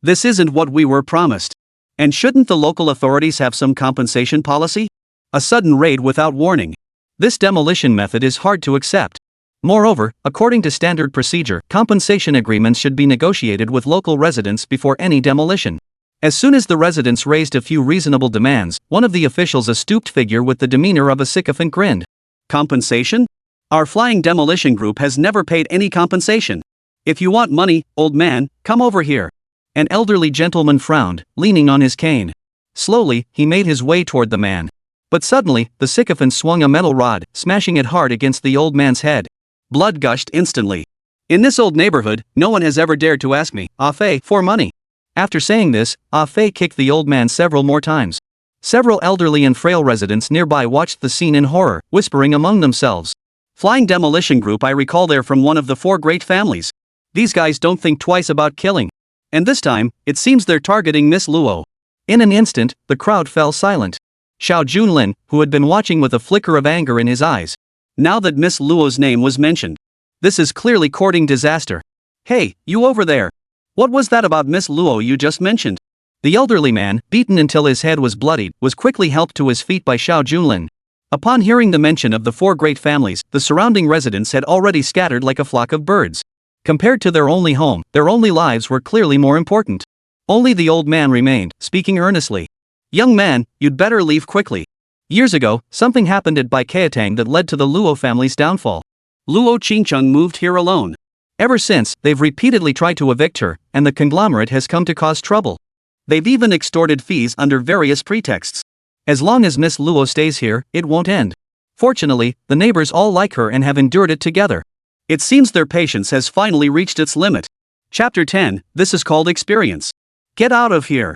Speaker 1: This isn't what we were promised. And shouldn't the local authorities have some compensation policy? A sudden raid without warning. This demolition method is hard to accept. Moreover, according to standard procedure, compensation agreements should be negotiated with local residents before any demolition. As soon as the residents raised a few reasonable demands, one of the officials, a stooped figure with the demeanor of a sycophant, grinned. Compensation? Our flying demolition group has never paid any compensation. If you want money, old man, come over here. An elderly gentleman frowned, leaning on his cane. Slowly, he made his way toward the man. But suddenly, the sycophant swung a metal rod, smashing it hard against the old man's head. Blood gushed instantly. In this old neighborhood, no one has ever dared to ask me, Fei, for money. After saying this, Fei kicked the old man several more times. Several elderly and frail residents nearby watched the scene in horror, whispering among themselves. Flying demolition group, I recall they're from one of the 4 great families. These guys don't think twice about killing. And this time, it seems they're targeting Miss Luo. In an instant, the crowd fell silent. Xiao Junlin, who had been watching with a flicker of anger in his eyes. Now that Miss Luo's name was mentioned. This is clearly courting disaster. Hey, you over there. What was that about Miss Luo you just mentioned? The elderly man, beaten until his head was bloodied, was quickly helped to his feet by Xiao Junlin. Upon hearing the mention of the 4 great families, the surrounding residents had already scattered like a flock of birds. Compared to their only home, their only lives were clearly more important. Only the old man remained, speaking earnestly. Young man, you'd better leave quickly. Years ago, something happened at Bai Keatang that led to the Luo family's downfall. Luo Qingcheng moved here alone. Ever since, they've repeatedly tried to evict her, and the conglomerate has come to cause trouble. They've even extorted fees under various pretexts. As long as Miss Luo stays here, it won't end. Fortunately, the neighbors all like her and have endured it together. It seems their patience has finally reached its limit. Chapter 10, this is called experience. Get out of here.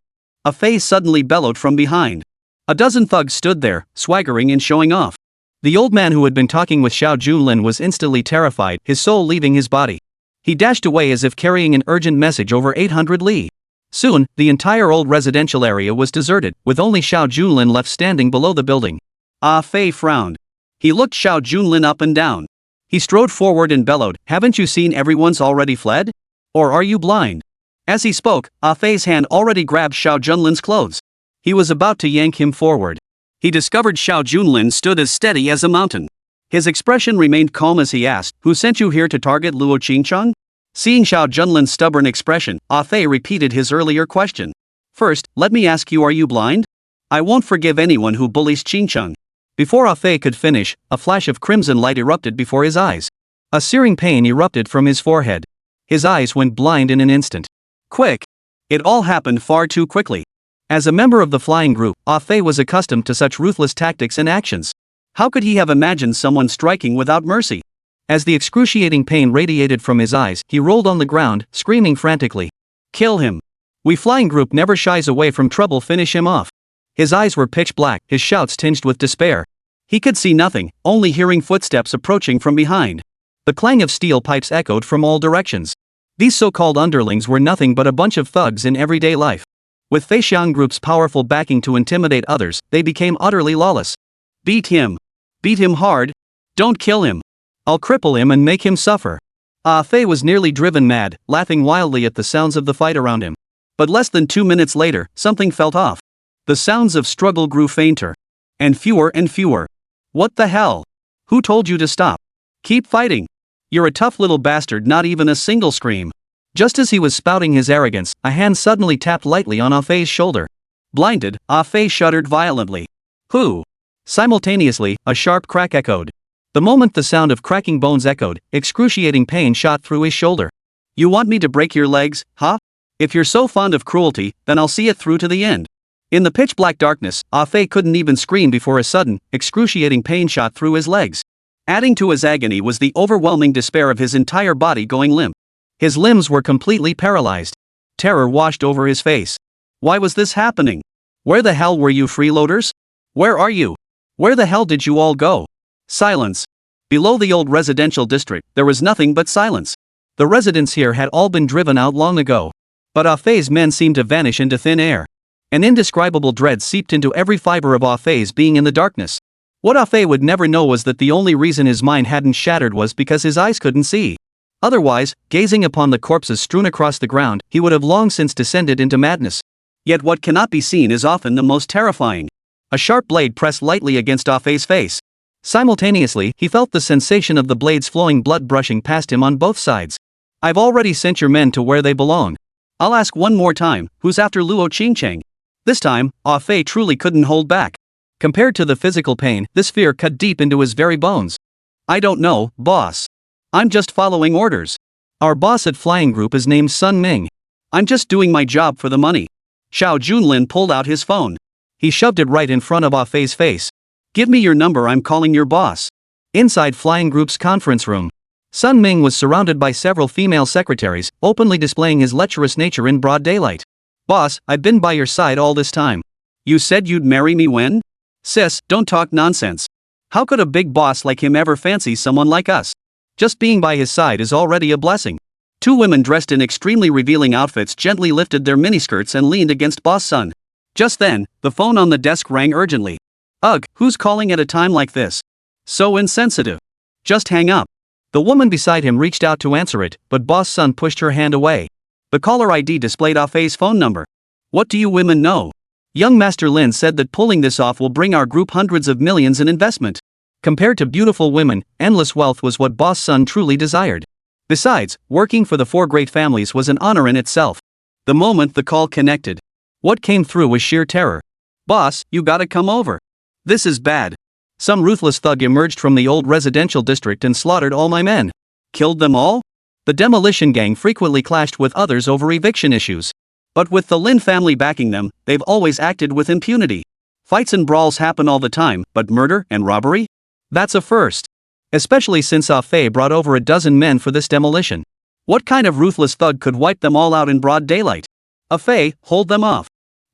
Speaker 1: Fei suddenly bellowed from behind. A dozen thugs stood there, swaggering and showing off. The old man who had been talking with Xiao Junlin was instantly terrified, his soul leaving his body. He dashed away as if carrying an urgent message over 800 li. Soon, the entire old residential area was deserted, with only Xiao Junlin left standing below the building. Fei frowned. He looked Xiao Junlin up and down. He strode forward and bellowed, haven't you seen everyone's already fled? Or are you blind? As he spoke, Fei's hand already grabbed Xiao Junlin's clothes. He was about to yank him forward. He discovered Xiao Junlin stood as steady as a mountain. His expression remained calm as he asked, who sent you here to target Luo Qingcheng? Seeing Xiao Junlin's stubborn expression, Fei repeated his earlier question. First, let me ask you, are you blind? I won't forgive anyone who bullies Qingcheng. Before Fei could finish, a flash of crimson light erupted before his eyes. A searing pain erupted from his forehead. His eyes went blind in an instant. Quick! It all happened far too quickly. As a member of the flying group, Fei was accustomed to such ruthless tactics and actions. How could he have imagined someone striking without mercy? As the excruciating pain radiated from his eyes, he rolled on the ground, screaming frantically. Kill him! We flying group never shies away from trouble, finish him off. His eyes were pitch black, his shouts tinged with despair. He could see nothing, only hearing footsteps approaching from behind. The clang of steel pipes echoed from all directions. These so-called underlings were nothing but a bunch of thugs in everyday life. With Feixiang Group's powerful backing to intimidate others, they became utterly lawless. Beat him. Beat him hard. Don't kill him. I'll cripple him and make him suffer. Fei was nearly driven mad, laughing wildly at the sounds of the fight around him. But less than 2 minutes later, something felt off. The sounds of struggle grew fainter. And fewer and fewer. What the hell? Who told you to stop? Keep fighting. You're a tough little bastard, not even a single scream. Just as he was spouting his arrogance, a hand suddenly tapped lightly on Fei's shoulder. Blinded, Fei shuddered violently. Who? Simultaneously, a sharp crack echoed. The moment the sound of cracking bones echoed, excruciating pain shot through his shoulder. You want me to break your legs, huh? If you're so fond of cruelty, then I'll see it through to the end. In the pitch-black darkness, Ah Fei couldn't even scream before a sudden, excruciating pain shot through his legs. Adding to his agony was the overwhelming despair of his entire body going limp. His limbs were completely paralyzed. Terror washed over his face. Why was this happening? Where the hell were you freeloaders? Where are you? Where the hell did you all go? Silence. Below the old residential district, there was nothing but silence. The residents here had all been driven out long ago. But Ah Fei's men seemed to vanish into thin air. An indescribable dread seeped into every fiber of Ah Fei's being in the darkness. What Ah Fei would never know was that the only reason his mind hadn't shattered was because his eyes couldn't see. Otherwise, gazing upon the corpses strewn across the ground, he would have long since descended into madness. Yet what cannot be seen is often the most terrifying. A sharp blade pressed lightly against Ah Fei's face. Simultaneously, he felt the sensation of the blade's flowing blood brushing past him on both sides. I've already sent your men to where they belong. I'll ask one more time, who's after Luo Qingcheng? This time, Ah Fei truly couldn't hold back. Compared to the physical pain, this fear cut deep into his very bones. I don't know, boss. I'm just following orders. Our boss at Flying Group is named Sun Ming. I'm just doing my job for the money. Xiao Junlin pulled out his phone. He shoved it right in front of Ah Fei's face. Give me your number, I'm calling your boss. Inside Flying Group's conference room, Sun Ming was surrounded by several female secretaries, openly displaying his lecherous nature in broad daylight. Boss, I've been by your side all this time. You said you'd marry me when? Sis, don't talk nonsense. How could a big boss like him ever fancy someone like us? Just being by his side is already a blessing. Two women dressed in extremely revealing outfits gently lifted their miniskirts and leaned against Boss Sun. Just then, the phone on the desk rang urgently. Ugh, who's calling at a time like this? So insensitive. Just hang up. The woman beside him reached out to answer it, but Boss Sun pushed her hand away. The caller ID displayed Ah Fei's phone number. What do you women know? Young Master Lin said that pulling this off will bring our group hundreds of millions in investment. Compared to beautiful women, endless wealth was what Boss Sun truly desired. Besides, working for the four great families was an honor in itself. The moment the call connected, what came through was sheer terror. Boss, you gotta come over. This is bad. Some ruthless thug emerged from the old residential district and slaughtered all my men. Killed them all? The demolition gang frequently clashed with others over eviction issues. But with the Lin family backing them, they've always acted with impunity. Fights and brawls happen all the time, but murder and robbery? That's a first. Especially since Ah Fei brought over a dozen men for this demolition. What kind of ruthless thug could wipe them all out in broad daylight? Ah Fei, hold them off.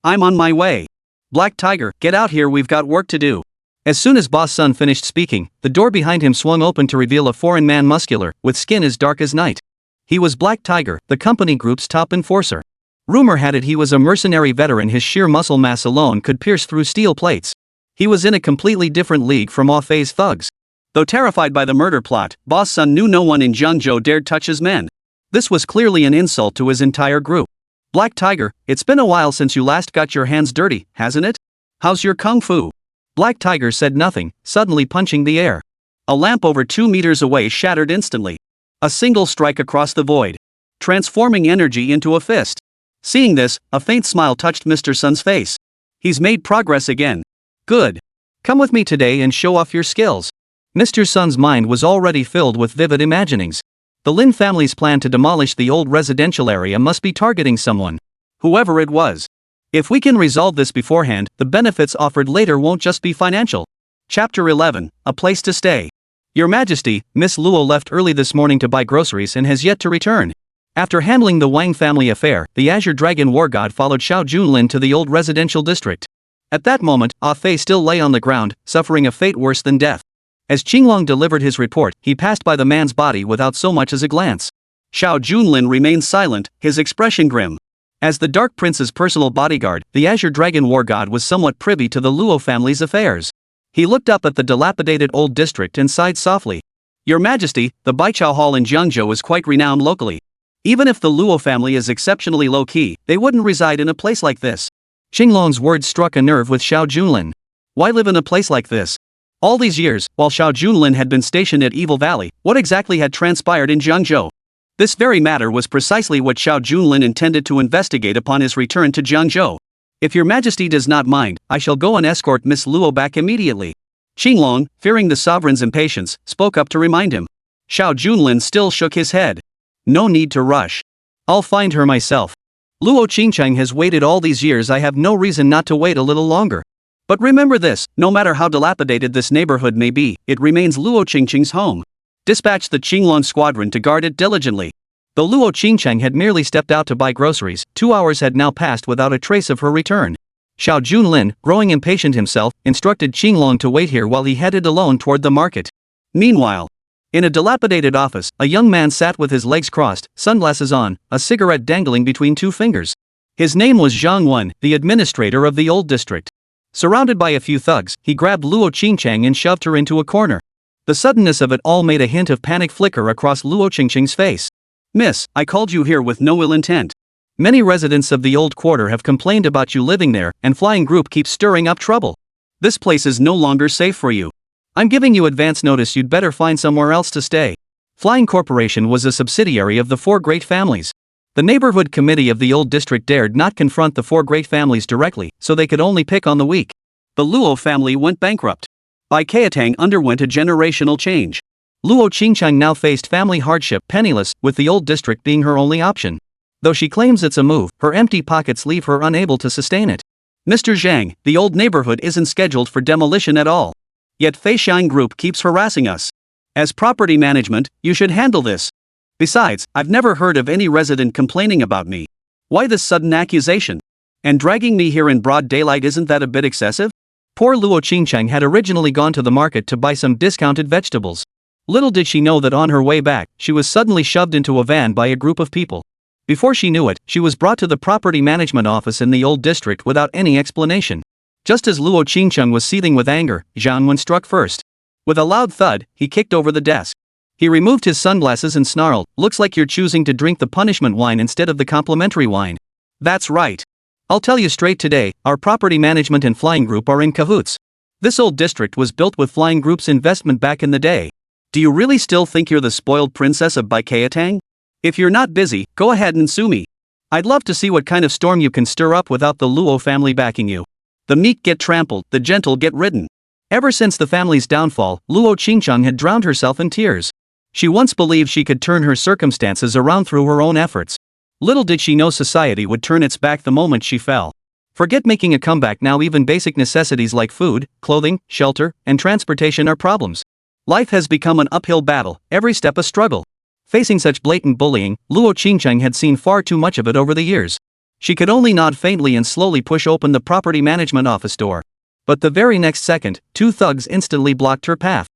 Speaker 1: I'm on my way. Black Tiger, get out here, we've got work to do. As soon as Boss Sun finished speaking, the door behind him swung open to reveal a foreign man muscular, with skin as dark as night. He was Black Tiger, the company group's top enforcer. Rumor had it he was a mercenary veteran, his sheer muscle mass alone could pierce through steel plates. He was in a completely different league from Ah Fei's thugs. Though terrified by the murder plot, Boss Sun knew no one in Jiangzhou dared touch his men. This was clearly an insult to his entire group. Black Tiger, it's been a while since you last got your hands dirty, hasn't it? How's your kung fu? Black Tiger said nothing, suddenly punching the air. A lamp over 2 meters away shattered instantly. A single strike across the void, transforming energy into a fist. Seeing this, a faint smile touched Mr. Sun's face. He's made progress again. Good. Come with me today and show off your skills. Mr. Sun's mind was already filled with vivid imaginings. The Lin family's plan to demolish the old residential area must be targeting someone. Whoever it was. If we can resolve this beforehand, the benefits offered later won't just be financial. Chapter 11, A Place to Stay. Your Majesty, Miss Luo left early this morning to buy groceries and has yet to return. After handling the Wang family affair, the Azure Dragon War God followed Xiao Junlin to the old residential district. At that moment, Ah Fei still lay on the ground, suffering a fate worse than death. As Qinglong delivered his report, he passed by the man's body without so much as a glance. Xiao Junlin remained silent, his expression grim. As the Dark Prince's personal bodyguard, the Azure Dragon War God was somewhat privy to the Luo family's affairs. He looked up at the dilapidated old district and sighed softly. Your Majesty, the Baichao Hall in Jiangzhou is quite renowned locally. Even if the Luo family is exceptionally low-key, they wouldn't reside in a place like this. Qinglong's words struck a nerve with Xiao Junlin. Why live in a place like this? All these years, while Xiao Junlin had been stationed at Evil Valley, what exactly had transpired in Jiangzhou? This very matter was precisely what Xiao Junlin intended to investigate upon his return to Jiangzhou. If your Majesty does not mind, I shall go and escort Miss Luo back immediately. Qinglong, fearing the sovereign's impatience, spoke up to remind him. Xiao Junlin still shook his head. No need to rush. I'll find her myself. Luo Qingcheng has waited all these years, I have no reason not to wait a little longer. But remember this, no matter how dilapidated this neighborhood may be, it remains Luo Qingcheng's home. Dispatch the Qinglong squadron to guard it diligently. Though Luo Qingcheng had merely stepped out to buy groceries, 2 hours had now passed without a trace of her return. Xiao Junlin, growing impatient himself, instructed Qinglong to wait here while he headed alone toward the market. Meanwhile, in a dilapidated office, a young man sat with his legs crossed, sunglasses on, a cigarette dangling between 2 fingers. His name was Zhang Wen, the administrator of the old district. Surrounded by a few thugs, he grabbed Luo Qingcheng and shoved her into a corner. The suddenness of it all made a hint of panic flicker across Luo Qingcheng's face. Miss, I called you here with no ill intent. Many residents of the old quarter have complained about you living there, and Flying Group keeps stirring up trouble. This place is no longer safe for you. I'm giving you advance notice, you'd better find somewhere else to stay. Flying Corporation was a subsidiary of the 4 great families. The neighborhood committee of the old district dared not confront the 4 great families directly, so they could only pick on the weak. The Luo family went bankrupt. Bai Qiatang underwent a generational change. Luo Qingcheng now faced family hardship, penniless, with the old district being her only option. Though she claims it's a move, her empty pockets leave her unable to sustain it. Mr. Zhang, the old neighborhood isn't scheduled for demolition at all. Yet Feixiang Group keeps harassing us. As property management, you should handle this. Besides, I've never heard of any resident complaining about me. Why this sudden accusation? And dragging me here in broad daylight, isn't that a bit excessive? Poor Luo Qingcheng had originally gone to the market to buy some discounted vegetables. Little did she know that on her way back, she was suddenly shoved into a van by a group of people. Before she knew it, she was brought to the property management office in the old district without any explanation. Just as Luo Qingcheng was seething with anger, Zhang Wen struck first. With a loud thud, he kicked over the desk. He removed his sunglasses and snarled, "Looks like you're choosing to drink the punishment wine instead of the complimentary wine." That's right. I'll tell you straight today, our property management and Flying Group are in cahoots. This old district was built with Flying Group's investment back in the day. Do you really still think you're the spoiled princess of Bai Qiatang? If you're not busy, go ahead and sue me. I'd love to see what kind of storm you can stir up without the Luo family backing you. The meek get trampled, the gentle get ridden. Ever since the family's downfall, Luo Qingcheng had drowned herself in tears. She once believed she could turn her circumstances around through her own efforts. Little did she know society would turn its back the moment she fell. Forget making a comeback now, even basic necessities like food, clothing, shelter, and transportation are problems. Life has become an uphill battle, every step a struggle. Facing such blatant bullying, Luo Qingcheng had seen far too much of it over the years. She could only nod faintly and slowly push open the property management office door. But the very next second, 2 thugs instantly blocked her path.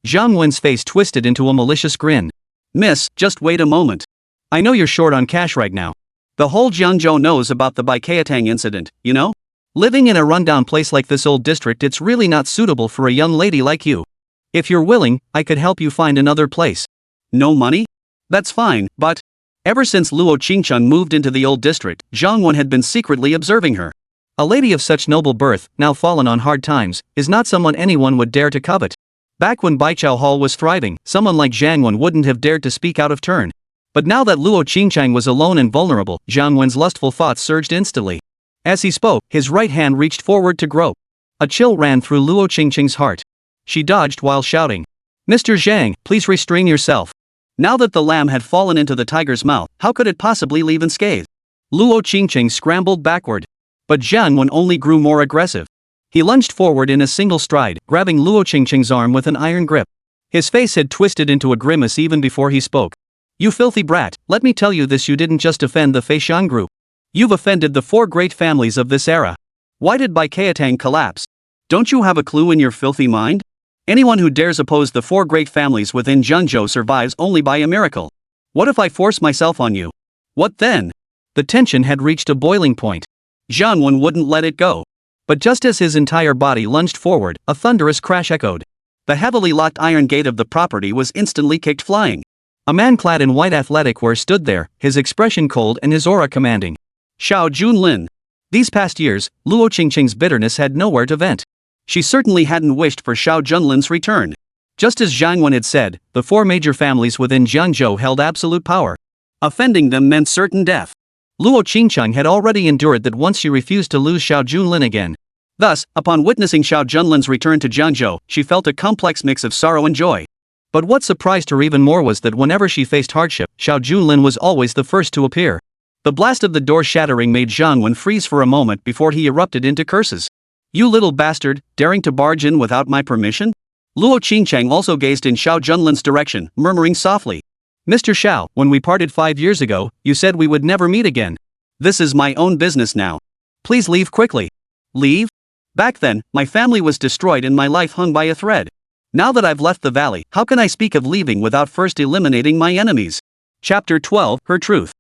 Speaker 1: Zhang Wen's face twisted into a malicious grin. "Miss, just wait a moment. I know you're short on cash right now. The whole Jiangzhou knows about the Bai Qiatang incident, you know? Living in a rundown place like this old district, it's really not suitable for a young lady like you. If you're willing, I could help you find another place." "No money? That's fine, but..." Ever since Luo Qingcheng moved into the old district, Zhang Wen had been secretly observing her. A lady of such noble birth, now fallen on hard times, is not someone anyone would dare to covet. Back when Baichao Hall was thriving, someone like Zhang Wen wouldn't have dared to speak out of turn. But now that Luo Qingcheng was alone and vulnerable, Zhang Wen's lustful thoughts surged instantly. As he spoke, his right hand reached forward to grope. A chill ran through Luo Qingcheng's heart. She dodged while shouting, "Mr. Zhang, please restrain yourself." Now that the lamb had fallen into the tiger's mouth, how could it possibly leave unscathed? Luo Qingcheng scrambled backward. But Zhang Wen only grew more aggressive. He lunged forward in a single stride, grabbing Luo Qingcheng's arm with an iron grip. His face had twisted into a grimace even before he spoke. "You filthy brat, let me tell you this, you didn't just offend the Feixiang Group. You've offended the 4 great families of this era. Why did Bai Qiatang collapse? Don't you have a clue in your filthy mind? Anyone who dares oppose the 4 great families within Jiangzhou survives only by a miracle. What if I force myself on you? What then?" The tension had reached a boiling point. Zhang Wen wouldn't let it go. But just as his entire body lunged forward, a thunderous crash echoed. The heavily locked iron gate of the property was instantly kicked flying. A man clad in white athletic wear stood there, his expression cold and his aura commanding. Xiao Junlin. These past years, Luo Qingcheng's bitterness had nowhere to vent. She certainly hadn't wished for Xiao Junlin's return. Just as Zhang Wen had said, the 4 major families within Jiangzhou held absolute power. Offending them meant certain death. Luo Qingcheng had already endured that once. She refused to lose Xiao Junlin again. Thus, upon witnessing Xiao Junlin's return to Jiangzhou, she felt a complex mix of sorrow and joy. But what surprised her even more was that whenever she faced hardship, Xiao Junlin was always the first to appear. The blast of the door shattering made Zhang Wen freeze for a moment before he erupted into curses. "You little bastard, daring to barge in without my permission?" Luo Qingcheng also gazed in Xiao Junlin's direction, murmuring softly. "Mr. Xiao, when we parted 5 years ago, you said we would never meet again. This is my own business now. Please leave quickly." "Leave? Back then, my family was destroyed and my life hung by a thread. Now that I've left the valley, how can I speak of leaving without first eliminating my enemies?" Chapter 12, Her Truth.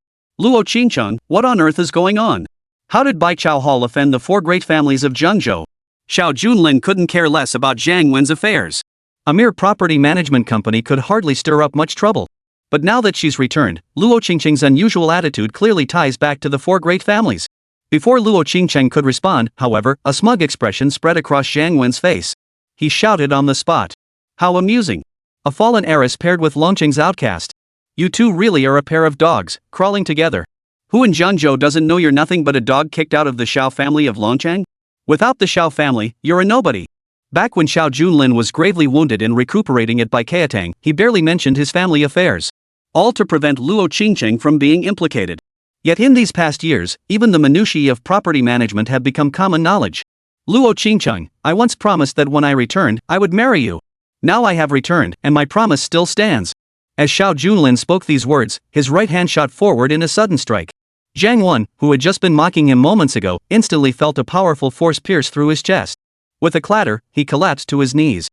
Speaker 1: Luo Qingcheng, what on earth is going on? How did Bai Chao Hall offend the 4 great families of Jiangzhou? Xiao Junlin couldn't care less about Zhang Wen's affairs. A mere property management company could hardly stir up much trouble. But now that she's returned, Luo Qingcheng's unusual attitude clearly ties back to the 4 great families. Before Luo Qingcheng could respond, however, a smug expression spread across Zhang Wen's face. He shouted on the spot. "How amusing. A fallen heiress paired with Longqing's outcast. You two really are a pair of dogs, crawling together. Who in Jiangzhou doesn't know you're nothing but a dog kicked out of the Xiao family of Longqing? Without the Xiao family, you're a nobody." Back when Xiao Junlin was gravely wounded and recuperating at Baikatang, he barely mentioned his family affairs. All to prevent Luo Qingcheng from being implicated. Yet in these past years, even the minutiae of property management have become common knowledge. "Luo Qingcheng, I once promised that when I returned, I would marry you. Now I have returned, and my promise still stands." As Xiao Junlin spoke these words, his right hand shot forward in a sudden strike. Zhang Wen, who had just been mocking him moments ago, instantly felt a powerful force pierce through his chest. With a clatter, he collapsed to his knees.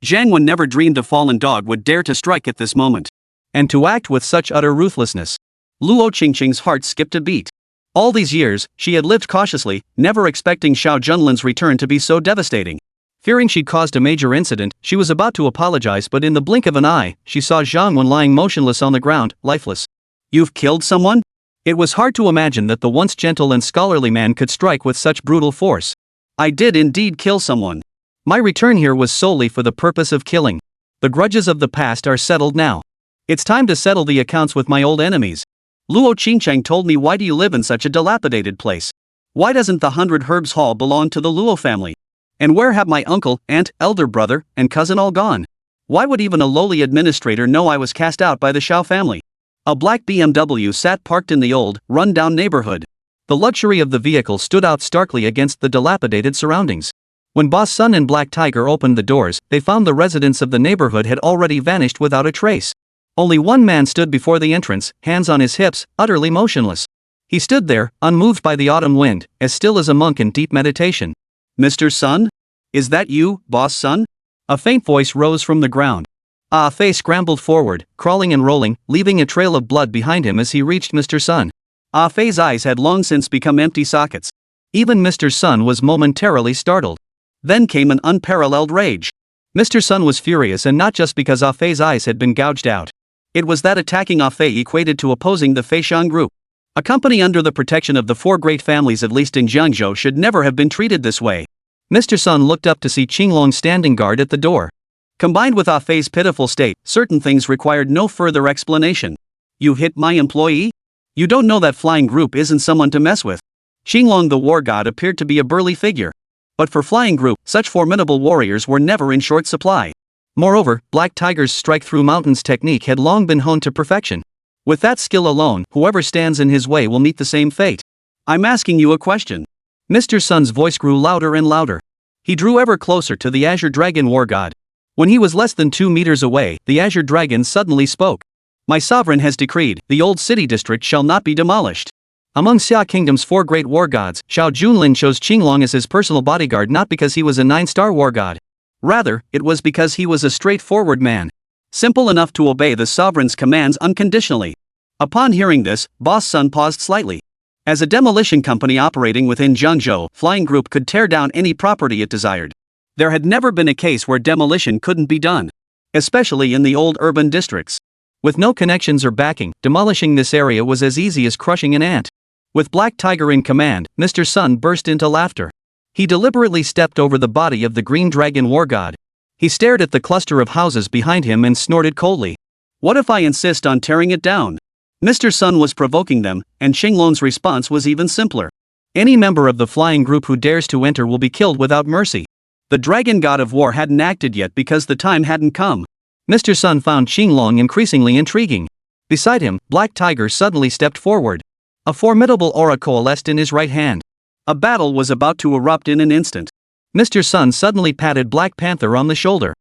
Speaker 1: Zhang Wen never dreamed a fallen dog would dare to strike at this moment. And to act with such utter ruthlessness. Luo Qingcheng's heart skipped a beat. All these years, she had lived cautiously, never expecting Xiao Junlin's return to be so devastating. Fearing she'd caused a major incident, she was about to apologize, but in the blink of an eye, she saw Zhang Wen lying motionless on the ground, lifeless. "You've killed someone?" It was hard to imagine that the once gentle and scholarly man could strike with such brutal force. "I did indeed kill someone. My return here was solely for the purpose of killing. The grudges of the past are settled now. It's time to settle the accounts with my old enemies. Luo Qingcheng told me, why do you live in such a dilapidated place? Why doesn't the 100 Herbs Hall belong to the Luo family? And where have my uncle, aunt, elder brother, and cousin all gone? Why would even a lowly administrator know I was cast out by the Xiao family?" A black BMW sat parked in the old, run-down neighborhood. The luxury of the vehicle stood out starkly against the dilapidated surroundings. When Boss Sun and Black Tiger opened the doors, they found the residents of the neighborhood had already vanished without a trace. Only one man stood before the entrance, hands on his hips, utterly motionless. He stood there, unmoved by the autumn wind, as still as a monk in deep meditation. "Mr. Sun? Is that you, Boss Sun?" A faint voice rose from the ground. Ah Fei scrambled forward, crawling and rolling, leaving a trail of blood behind him as he reached Mr. Sun. Ah Fei's eyes had long since become empty sockets. Even Mr. Sun was momentarily startled. Then came an unparalleled rage. Mr. Sun was furious, and not just because Ah Fei's eyes had been gouged out. It was that attacking Ah Fei equated to opposing the Feishan group. A company under the protection of the 4 great families, at least in Jiangzhou, should never have been treated this way. Mr. Sun looked up to see Qinglong standing guard at the door. Combined with Ah Fei's pitiful state, certain things required no further explanation. "You hit my employee? You don't know that flying group isn't someone to mess with." Qinglong the war god appeared to be a burly figure. But for flying group, such formidable warriors were never in short supply. Moreover, Black Tiger's strike-through mountains technique had long been honed to perfection. With that skill alone, whoever stands in his way will meet the same fate. "I'm asking you a question." Mr. Sun's voice grew louder and louder. He drew ever closer to the Azure Dragon war god. When he was less than 2 meters away, the Azure Dragon suddenly spoke. "My sovereign has decreed, the old city district shall not be demolished." Among Xia Kingdom's 4 great war gods, Xiao Junlin chose Qinglong as his personal bodyguard not because he was a 9-star war god. Rather, it was because he was a straightforward man. Simple enough to obey the sovereign's commands unconditionally. Upon hearing this, Boss Sun paused slightly. As a demolition company operating within Jiangzhou, Flying Group could tear down any property it desired. There had never been a case where demolition couldn't be done. Especially in the old urban districts. With no connections or backing, demolishing this area was as easy as crushing an ant. With Black Tiger in command, Mr. Sun burst into laughter. He deliberately stepped over the body of the Green Dragon war god. He stared at the cluster of houses behind him and snorted coldly. "What if I insist on tearing it down?" Mr. Sun was provoking them, and Qinglong's response was even simpler. Any member of the flying group who dares to enter will be killed without mercy. The dragon god of war hadn't acted yet because the time hadn't come. Mr. Sun found Qinglong increasingly intriguing. Beside him, Black Tiger suddenly stepped forward. A formidable aura coalesced in his right hand. A battle was about to erupt in an instant. Mr. Sun suddenly patted Black Panther on the shoulder.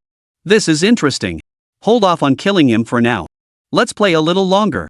Speaker 1: This is interesting. Hold off on killing him for now. Let's play a little longer.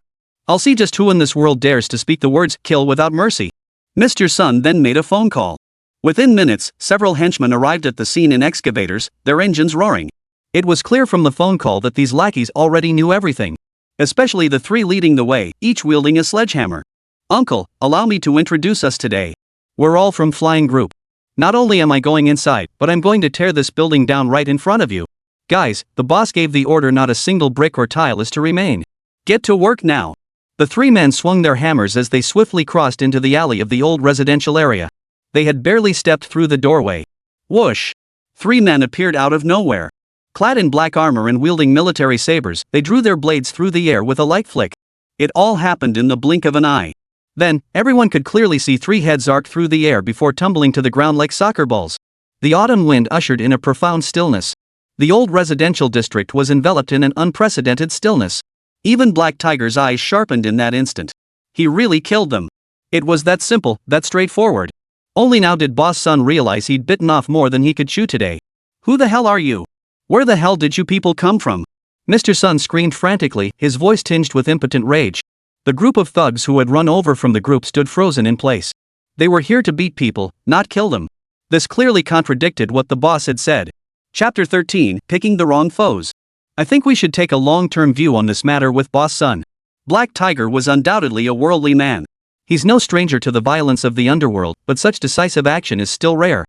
Speaker 1: I'll see just who in this world dares to speak the words "kill without mercy." Mr. Sun then made a phone call. Within minutes, several henchmen arrived at the scene in excavators, their engines roaring. It was clear from the phone call that these lackeys already knew everything. Especially the three leading the way, each wielding a sledgehammer. "Uncle, allow me to introduce us today. We're all from Flying Group. Not only am I going inside, but I'm going to tear this building down right in front of you. Guys, the boss gave the order not a single brick or tile is to remain. Get to work now." The three men swung their hammers as they swiftly crossed into the alley of the old residential area. They had barely stepped through the doorway. Whoosh! Three men appeared out of nowhere. Clad in black armor and wielding military sabers, they drew their blades through the air with a light flick. It all happened in the blink of an eye. Then, everyone could clearly see three heads arc through the air before tumbling to the ground like soccer balls. The autumn wind ushered in a profound stillness. The old residential district was enveloped in an unprecedented stillness. Even Black Tiger's eyes sharpened in that instant. He really killed them. It was that simple, that straightforward. Only now did Boss Sun realize he'd bitten off more than he could chew today. "Who the hell are you? Where the hell did you people come from?" Mr. Sun screamed frantically, his voice tinged with impotent rage. The group of thugs who had run over from the group stood frozen in place. They were here to beat people, not kill them. This clearly contradicted what the boss had said. Chapter 13, Picking the Wrong Foes. I think we should take a long-term view on this matter with Boss Sun. Black Tiger was undoubtedly a worldly man. He's no stranger to the violence of the underworld, but such decisive action is still rare.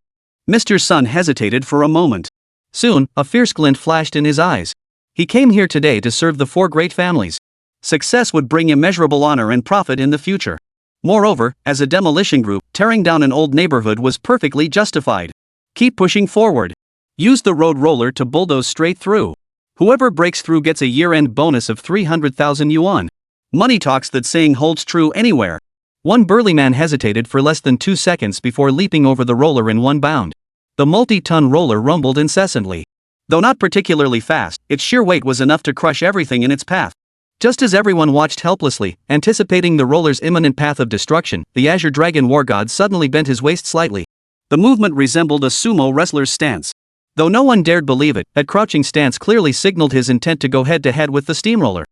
Speaker 1: Mr. Sun hesitated for a moment. Soon, a fierce glint flashed in his eyes. He came here today to serve the four great families. Success would bring immeasurable honor and profit in the future. Moreover, as a demolition group, tearing down an old neighborhood was perfectly justified. Keep pushing forward. Use the road roller to bulldoze straight through. Whoever breaks through gets a year-end bonus of 300,000 yuan. Money talks, that saying holds true anywhere. One burly man hesitated for less than 2 seconds before leaping over the roller in one bound. The multi-ton roller rumbled incessantly. Though not particularly fast, its sheer weight was enough to crush everything in its path. Just as everyone watched helplessly, anticipating the roller's imminent path of destruction, the Azure Dragon War God suddenly bent his waist slightly. The movement resembled a sumo wrestler's stance. Though no one dared believe it, that crouching stance clearly signaled his intent to go head-to-head with the steamroller.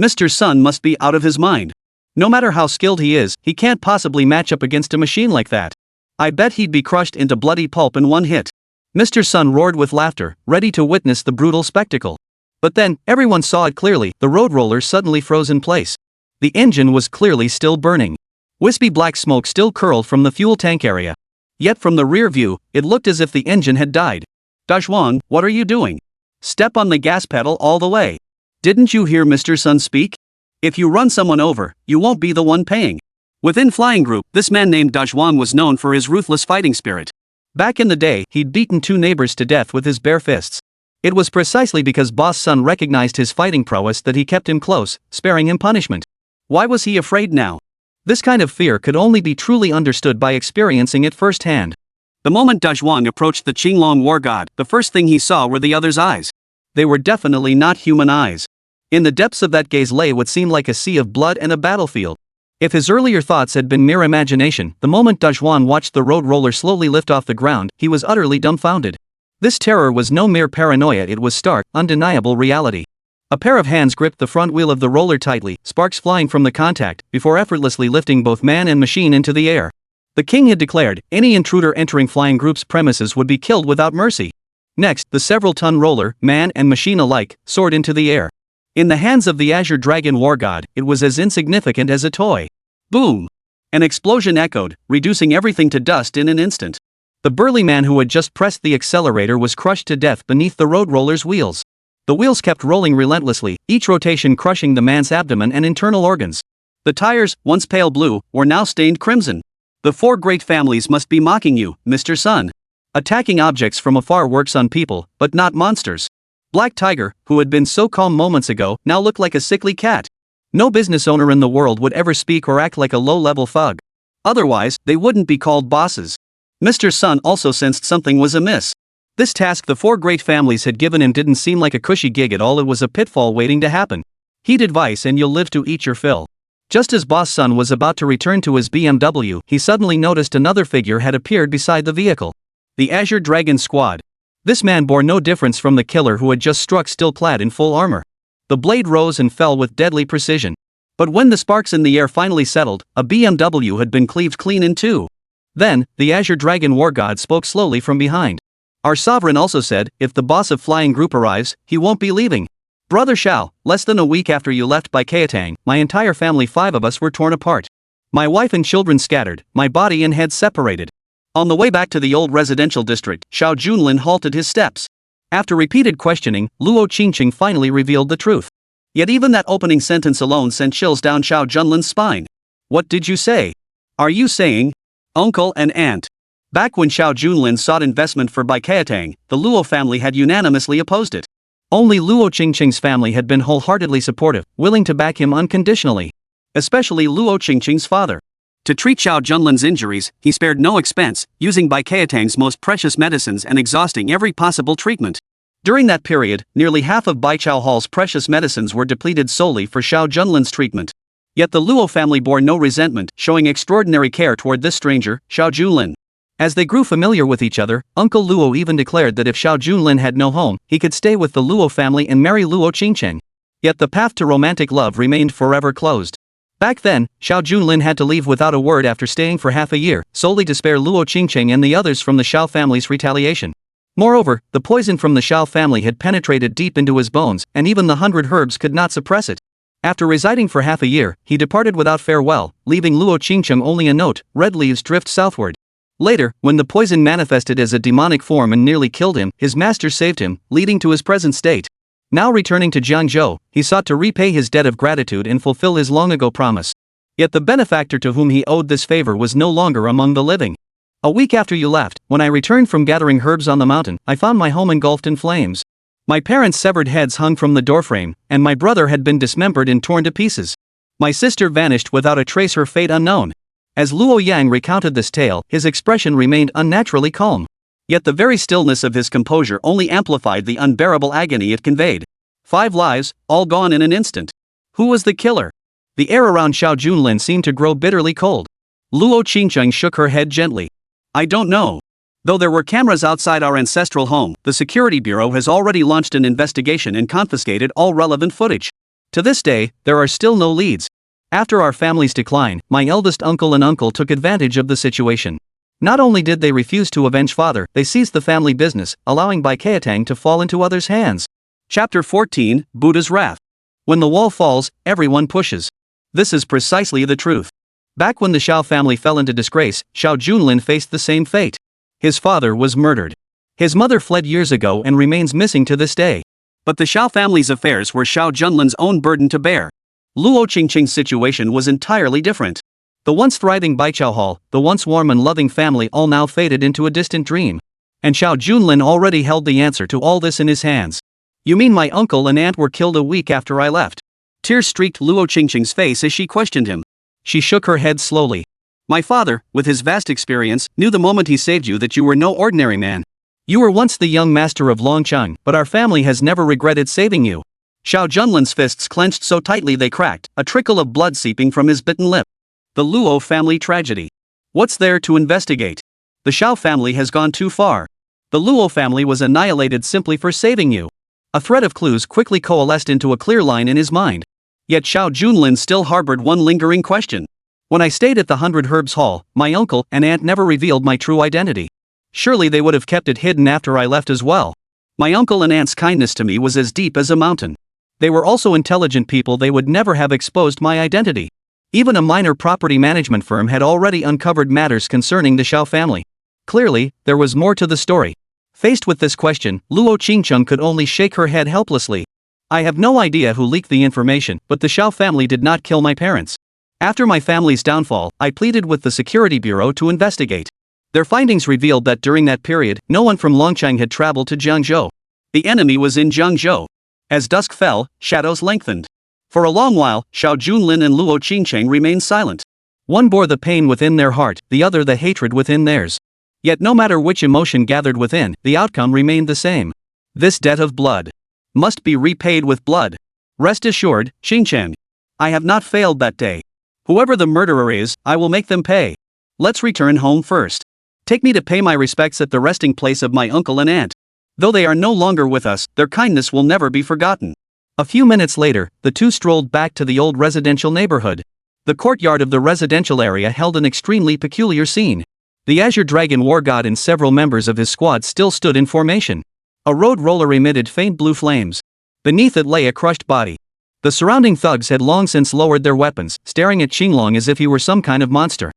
Speaker 1: Mr. Sun must be out of his mind. No matter how skilled he is, he can't possibly match up against a machine like that. I bet he'd be crushed into bloody pulp in one hit. Mr. Sun roared with laughter, ready to witness the brutal spectacle. But then, everyone saw it clearly, the road roller suddenly froze in place. The engine was clearly still burning. Wispy black smoke still curled from the fuel tank area. Yet from the rear view, it looked as if the engine had died. "Dazhuang, what are you doing? Step on the gas pedal all the way. Didn't you hear Mr. Sun speak? If you run someone over, you won't be the one paying." Within Flying Group, this man named Dazhuang was known for his ruthless fighting spirit. Back in the day, he'd beaten 2 neighbors to death with his bare fists. It was precisely because Boss Sun recognized his fighting prowess that he kept him close, sparing him punishment. Why was he afraid now? This kind of fear could only be truly understood by experiencing it firsthand. The moment Dazhuang approached the Qinglong war god, the first thing he saw were the other's eyes. They were definitely not human eyes. In the depths of that gaze lay what seemed like a sea of blood and a battlefield. If his earlier thoughts had been mere imagination, the moment Dazhuang watched the road roller slowly lift off the ground, he was utterly dumbfounded. This terror was no mere paranoia, it was stark, undeniable reality. A pair of hands gripped the front wheel of the roller tightly, sparks flying from the contact, before effortlessly lifting both man and machine into the air. The king had declared, any intruder entering Flying Group's premises would be killed without mercy. Next, the several-ton roller, man and machine alike, soared into the air. In the hands of the Azure Dragon War God, it was as insignificant as a toy. Boom! An explosion echoed, reducing everything to dust in an instant. The burly man who had just pressed the accelerator was crushed to death beneath the road roller's wheels. The wheels kept rolling relentlessly, each rotation crushing the man's abdomen and internal organs. The tires, once pale blue, were now stained crimson. The four great families must be mocking you, Mr. Sun. Attacking objects from afar works on people, but not monsters. Black Tiger, who had been so calm moments ago, now looked like a sickly cat. No business owner in the world would ever speak or act like a low-level thug. Otherwise, they wouldn't be called bosses. Mr. Sun also sensed something was amiss. This task the four great families had given him didn't seem like a cushy gig at all, it was a pitfall waiting to happen. Heed advice and you'll live to eat your fill. Just as Boss Sun was about to return to his BMW, he suddenly noticed another figure had appeared beside the vehicle. The Azure Dragon Squad. This man bore no difference from the killer who had just struck, still clad in full armor. The blade rose and fell with deadly precision. But when the sparks in the air finally settled, a BMW had been cleaved clean in two. Then, the Azure Dragon War God spoke slowly from behind. Our sovereign also said, if the boss of Flying Group arrives, he won't be leaving. Brother Xiao, less than a week after you left by Kaitang, my entire family, 5 of us, were torn apart. My wife and children scattered, my body and head separated. On the way back to the old residential district, Xiao Junlin halted his steps. After repeated questioning, Luo Qingcheng finally revealed the truth. Yet even that opening sentence alone sent chills down Xiao Junlin's spine. What did you say? Are you saying uncle and aunt? Back when Xiao Junlin sought investment for Bai Kaitang, the Luo family had unanimously opposed it. Only Luo Qingcheng's family had been wholeheartedly supportive, willing to back him unconditionally. Especially Luo Qingcheng's father. To treat Xiao Junlin's injuries, he spared no expense, using Bai Kaitang's most precious medicines and exhausting every possible treatment. During that period, nearly half of Bai Chao Hall's precious medicines were depleted solely for Xiao Junlin's treatment. Yet the Luo family bore no resentment, showing extraordinary care toward this stranger, Xiao Junlin. As they grew familiar with each other, Uncle Luo even declared that if Xiao Junlin had no home, he could stay with the Luo family and marry Luo Qingcheng. Yet the path to romantic love remained forever closed. Back then, Xiao Junlin had to leave without a word after staying for half a year, solely to spare Luo Qingcheng and the others from the Xiao family's retaliation. Moreover, the poison from the Xiao family had penetrated deep into his bones, and even the 100 herbs could not suppress it. After residing for half a year, he departed without farewell, leaving Luo Qingcheng only a note: red leaves drift southward. Later, when the poison manifested as a demonic form and nearly killed him, his master saved him, leading to his present state. Now returning to Jiangzhou, he sought to repay his debt of gratitude and fulfill his long-ago promise. Yet the benefactor to whom he owed this favor was no longer among the living. A week after you left, when I returned from gathering herbs on the mountain, I found my home engulfed in flames. My parents' severed heads hung from the doorframe, and my brother had been dismembered and torn to pieces. My sister vanished without a trace, her fate unknown. As Luo Yang recounted this tale, his expression remained unnaturally calm. Yet the very stillness of his composure only amplified the unbearable agony it conveyed. 5 lives, all gone in an instant. Who was the killer? The air around Xiao Junlin seemed to grow bitterly cold. Luo Qingcheng shook her head gently. I don't know. Though there were cameras outside our ancestral home, the Security Bureau has already launched an investigation and confiscated all relevant footage. To this day, there are still no leads. After our family's decline, my eldest uncle and uncle took advantage of the situation. Not only did they refuse to avenge father, they seized the family business, allowing Bai Kaitang to fall into others' hands. Chapter 14, Buddha's Wrath. When the wall falls, everyone pushes. This is precisely the truth. Back when the Xiao family fell into disgrace, Xiao Junlin faced the same fate. His father was murdered. His mother fled years ago and remains missing to this day. But the Xiao family's affairs were Xiao Junlin's own burden to bear. Luo Qingcheng's situation was entirely different. The once thriving Baichao Hall, the once warm and loving family, all now faded into a distant dream. And Xiao Junlin already held the answer to all this in his hands. You mean my uncle and aunt were killed a week after I left? Tears streaked Luo Qingcheng's face as she questioned him. She shook her head slowly. My father, with his vast experience, knew the moment he saved you that you were no ordinary man. You were once the young master of Longcheng, but our family has never regretted saving you. Xiao Junlin's fists clenched so tightly they cracked, a trickle of blood seeping from his bitten lip. The Luo family tragedy. What's there to investigate? The Xiao family has gone too far. The Luo family was annihilated simply for saving you. A thread of clues quickly coalesced into a clear line in his mind. Yet Xiao Junlin still harbored one lingering question. When I stayed at the 100 Herbs Hall, my uncle and aunt never revealed my true identity. Surely they would have kept it hidden after I left as well. My uncle and aunt's kindness to me was as deep as a mountain. They were also intelligent people, they would never have exposed my identity. Even a minor property management firm had already uncovered matters concerning the Xiao family. Clearly, there was more to the story. Faced with this question, Luo Qingcheng could only shake her head helplessly. I have no idea who leaked the information, but the Xiao family did not kill my parents. After my family's downfall, I pleaded with the Security Bureau to investigate. Their findings revealed that during that period, no one from Longcheng had traveled to Jiangzhou. The enemy was in Jiangzhou. As dusk fell, shadows lengthened. For a long while, Xiao Junlin and Luo Qingcheng remained silent. One bore the pain within their heart, the other the hatred within theirs. Yet no matter which emotion gathered within, the outcome remained the same. This debt of blood must be repaid with blood. Rest assured, Qingcheng. I have not failed that day. Whoever the murderer is, I will make them pay. Let's return home first. Take me to pay my respects at the resting place of my uncle and aunt. Though they are no longer with us, their kindness will never be forgotten. A few minutes later, the two strolled back to the old residential neighborhood. The courtyard of the residential area held an extremely peculiar scene. The Azure Dragon war god and several members of his squad still stood in formation. A road roller emitted faint blue flames. Beneath it lay a crushed body. The surrounding thugs had long since lowered their weapons, staring at Qinglong as if he were some kind of monster.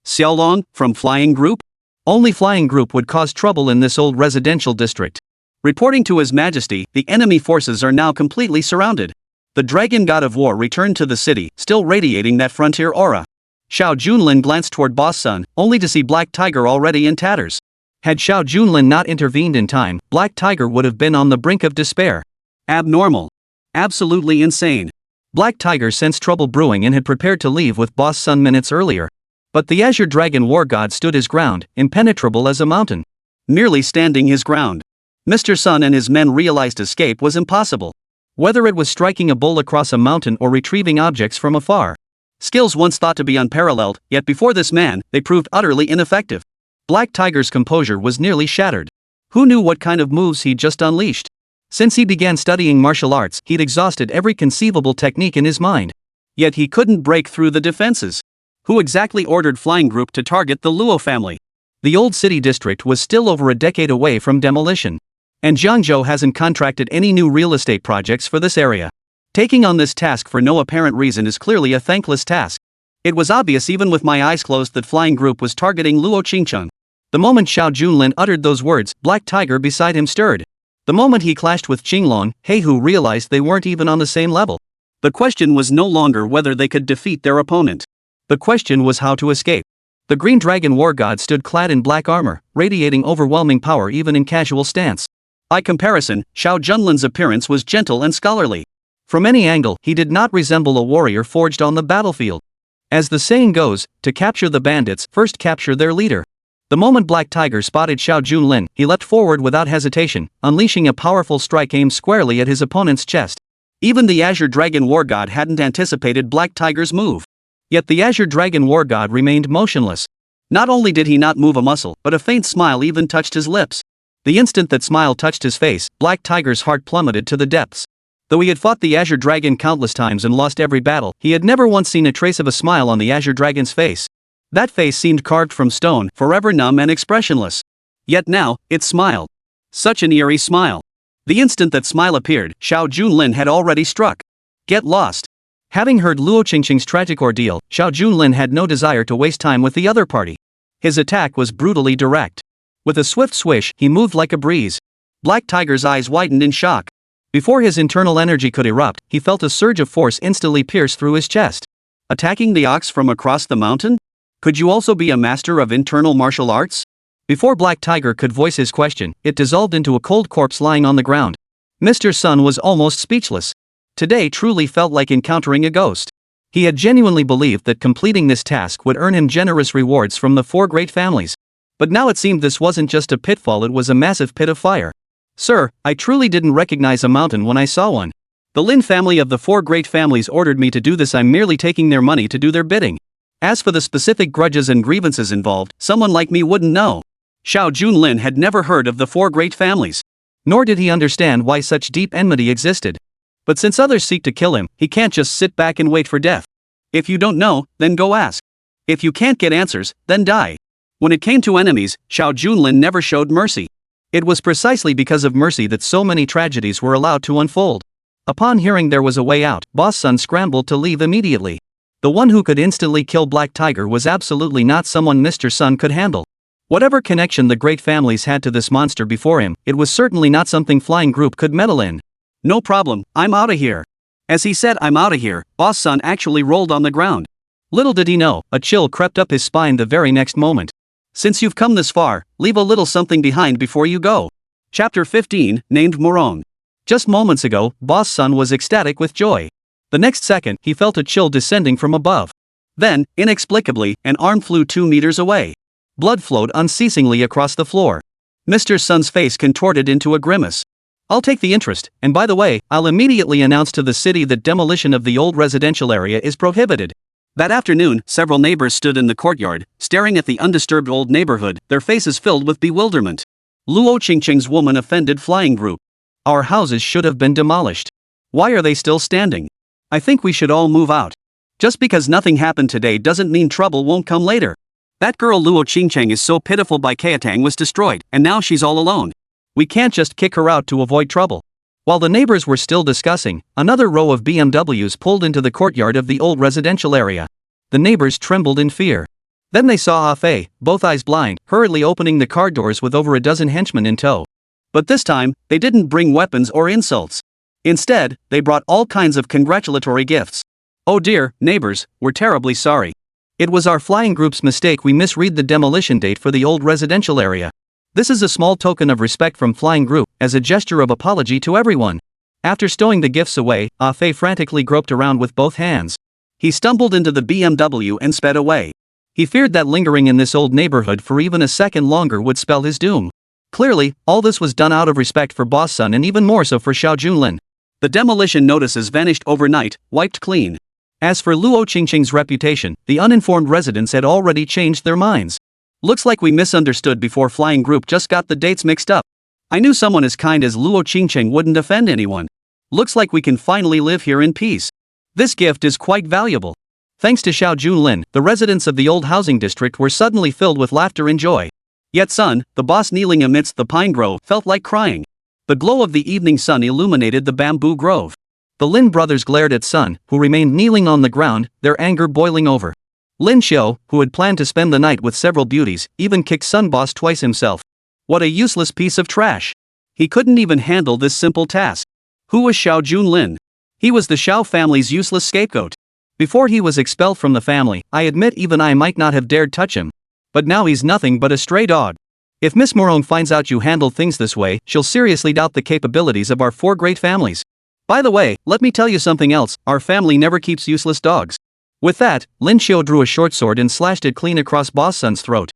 Speaker 1: Xiaolong, from Flying Group? Only Flying Group would cause trouble in this old residential district. Reporting to His Majesty, the enemy forces are now completely surrounded. The dragon god of war returned to the city, still radiating that frontier aura. Xiao Junlin glanced toward Boss Sun, only to see Black Tiger already in tatters. Had Xiao Junlin not intervened in time, Black Tiger would have been on the brink of despair. Abnormal. Absolutely insane. Black Tiger sensed trouble brewing and had prepared to leave with Boss Sun minutes earlier. But the Azure Dragon war god stood his ground, impenetrable as a mountain. Merely standing his ground. Mr. Sun and his men realized escape was impossible. Whether it was striking a bull across a mountain or retrieving objects from afar. Skills once thought to be unparalleled, yet before this man, they proved utterly ineffective. Black Tiger's composure was nearly shattered. Who knew what kind of moves he'd just unleashed? Since he began studying martial arts, he'd exhausted every conceivable technique in his mind. Yet he couldn't break through the defenses. Who exactly ordered Flying Group to target the Luo family? The old city district was still over a decade away from demolition. And Jiangzhou hasn't contracted any new real estate projects for this area. Taking on this task for no apparent reason is clearly a thankless task. It was obvious even with my eyes closed that Flying Group was targeting Luo Qingcheng. The moment Xiao Junlin uttered those words, Black Tiger beside him stirred. The moment he clashed with Qinglong, Heihu realized they weren't even on the same level. The question was no longer whether they could defeat their opponent. The question was how to escape. The Green Dragon war god stood clad in black armor, radiating overwhelming power even in casual stance. By comparison, Xiao Junlin's appearance was gentle and scholarly. From any angle, he did not resemble a warrior forged on the battlefield. As the saying goes, to capture the bandits, first capture their leader. The moment Black Tiger spotted Xiao Junlin, he leapt forward without hesitation, unleashing a powerful strike aimed squarely at his opponent's chest. Even the Azure Dragon war god hadn't anticipated Black Tiger's move. Yet the Azure Dragon war god remained motionless. Not only did he not move a muscle, but a faint smile even touched his lips. The instant that smile touched his face, Black Tiger's heart plummeted to the depths. Though he had fought the Azure Dragon countless times and lost every battle, he had never once seen a trace of a smile on the Azure Dragon's face. That face seemed carved from stone, forever numb and expressionless. Yet now, it smiled. Such an eerie smile. The instant that smile appeared, Xiao Junlin had already struck. Get lost. Having heard Luo Qingcheng's tragic ordeal, Xiao Junlin had no desire to waste time with the other party. His attack was brutally direct. With a swift swish, he moved like a breeze. Black Tiger's eyes widened in shock. Before his internal energy could erupt, he felt a surge of force instantly pierce through his chest. Attacking the ox from across the mountain? Could you also be a master of internal martial arts? Before Black Tiger could voice his question, it dissolved into a cold corpse lying on the ground. Mr. Sun was almost speechless. Today truly felt like encountering a ghost. He had genuinely believed that completing this task would earn him generous rewards from the four great families. But now it seemed this wasn't just a pitfall, it was a massive pit of fire. Sir, I truly didn't recognize a mountain when I saw one. The Lin family of the four great families ordered me to do this. I'm merely taking their money to do their bidding. As for the specific grudges and grievances involved, someone like me wouldn't know. Xiao Junlin had never heard of the four great families. Nor did he understand why such deep enmity existed. But since others seek to kill him, he can't just sit back and wait for death. If you don't know, then go ask. If you can't get answers, then die. When it came to enemies, Xiao Junlin never showed mercy. It was precisely because of mercy that so many tragedies were allowed to unfold. Upon hearing there was a way out, Boss Sun scrambled to leave immediately. The one who could instantly kill Black Tiger was absolutely not someone Mr. Sun could handle. Whatever connection the great families had to this monster before him, it was certainly not something Flying Group could meddle in. No problem, I'm outta here. As he said I'm outta here, Boss Sun actually rolled on the ground. Little did he know, a chill crept up his spine the very next moment. Since you've come this far, leave a little something behind before you go. Chapter 15, named Morong. Just moments ago, Boss Sun was ecstatic with joy. The next second, he felt a chill descending from above. Then, inexplicably, an arm flew 2 meters away. Blood flowed unceasingly across the floor. Mr. Sun's face contorted into a grimace. I'll take the interest, and by the way, I'll immediately announce to the city that demolition of the old residential area is prohibited. That afternoon, several neighbors stood in the courtyard, staring at the undisturbed old neighborhood, their faces filled with bewilderment. Luo Qingcheng's woman offended flying group. Our houses should have been demolished. Why are they still standing? I think we should all move out. Just because nothing happened today doesn't mean trouble won't come later. That girl Luo Qingcheng is so pitiful. Bai Keatang was destroyed, and now she's all alone. We can't just kick her out to avoid trouble. While the neighbors were still discussing, another row of BMWs pulled into the courtyard of the old residential area. The neighbors trembled in fear. Then they saw Ah Fei, both eyes blind, hurriedly opening the car doors with over a dozen henchmen in tow. But this time, they didn't bring weapons or insults. Instead, they brought all kinds of congratulatory gifts. Oh dear, neighbors, we're terribly sorry. It was our flying group's mistake. We misread the demolition date for the old residential area. This is a small token of respect from Flying Group, as a gesture of apology to everyone. After stowing the gifts away, Ah Fei frantically groped around with both hands. He stumbled into the BMW and sped away. He feared that lingering in this old neighborhood for even a second longer would spell his doom. Clearly, all this was done out of respect for Boss Sun and even more so for Xiao Junlin. The demolition notices vanished overnight, wiped clean. As for Luo Qingcheng's reputation, the uninformed residents had already changed their minds. Looks like we misunderstood before Flying Group just got the dates mixed up. I knew someone as kind as Luo Qingcheng wouldn't offend anyone. Looks like we can finally live here in peace. This gift is quite valuable. Thanks to Xiao Junlin, the residents of the old housing district were suddenly filled with laughter and joy. Yet Sun, the boss kneeling amidst the pine grove, felt like crying. The glow of the evening sun illuminated the bamboo grove. The Lin brothers glared at Sun, who remained kneeling on the ground, their anger boiling over. Lin Xiao, who had planned to spend the night with several beauties, even kicked Sun Boss twice himself. What a useless piece of trash. He couldn't even handle this simple task. Who was Xiao Junlin? He was the Xiao family's useless scapegoat. Before he was expelled from the family, I admit even I might not have dared touch him. But now he's nothing but a stray dog. If Miss Morone finds out you handle things this way, she'll seriously doubt the capabilities of our 4 great families. By the way, let me tell you something else, our family never keeps useless dogs. With that, Lin Xiao drew a short sword and slashed it clean across Boss Sun's throat.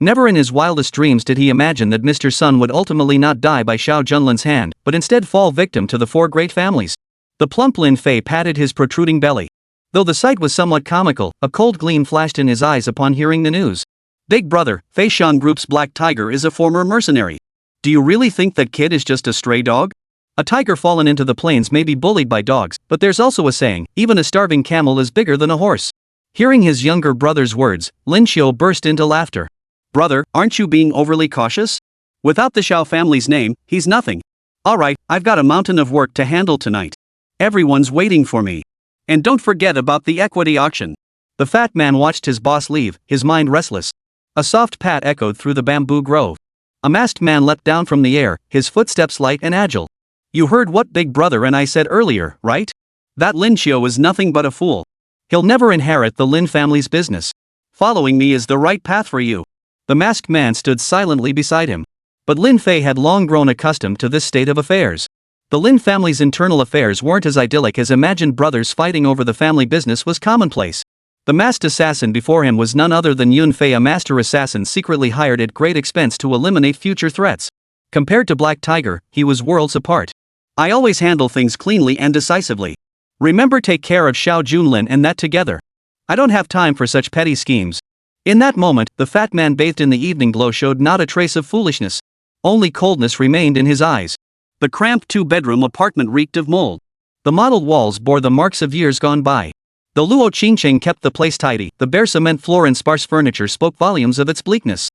Speaker 1: Never in his wildest dreams did he imagine that Mr. Sun would ultimately not die by Xiao Junlin's hand, but instead fall victim to the 4 great families. The plump Lin Fei patted his protruding belly. Though the sight was somewhat comical, a cold gleam flashed in his eyes upon hearing the news. Big brother, Fei Shan Group's Black Tiger is a former mercenary. Do you really think that kid is just a stray dog? A tiger fallen into the plains may be bullied by dogs, but there's also a saying, even a starving camel is bigger than a horse. Hearing his younger brother's words, Lin Xiao burst into laughter. Brother, aren't you being overly cautious? Without the Xiao family's name, he's nothing. Alright, I've got a mountain of work to handle tonight. Everyone's waiting for me. And don't forget about the equity auction. The fat man watched his boss leave, his mind restless. A soft pat echoed through the bamboo grove. A masked man leapt down from the air, his footsteps light and agile. You heard what Big Brother and I said earlier, right? That Lin Xiao is nothing but a fool. He'll never inherit the Lin family's business. Following me is the right path for you. The masked man stood silently beside him. But Lin Fei had long grown accustomed to this state of affairs. The Lin family's internal affairs weren't as idyllic as imagined. Brothers fighting over the family business was commonplace. The masked assassin before him was none other than Yun Fei, a master assassin secretly hired at great expense to eliminate future threats. Compared to Black Tiger, he was worlds apart. I always handle things cleanly and decisively. Remember, take care of Xiao Junlin and that together. I don't have time for such petty schemes. In that moment, the fat man bathed in the evening glow showed not a trace of foolishness. Only coldness remained in his eyes. The cramped 2-bedroom apartment reeked of mold. The mottled walls bore the marks of years gone by. Though Luo Qingcheng kept the place tidy, the bare cement floor and sparse furniture spoke volumes of its bleakness.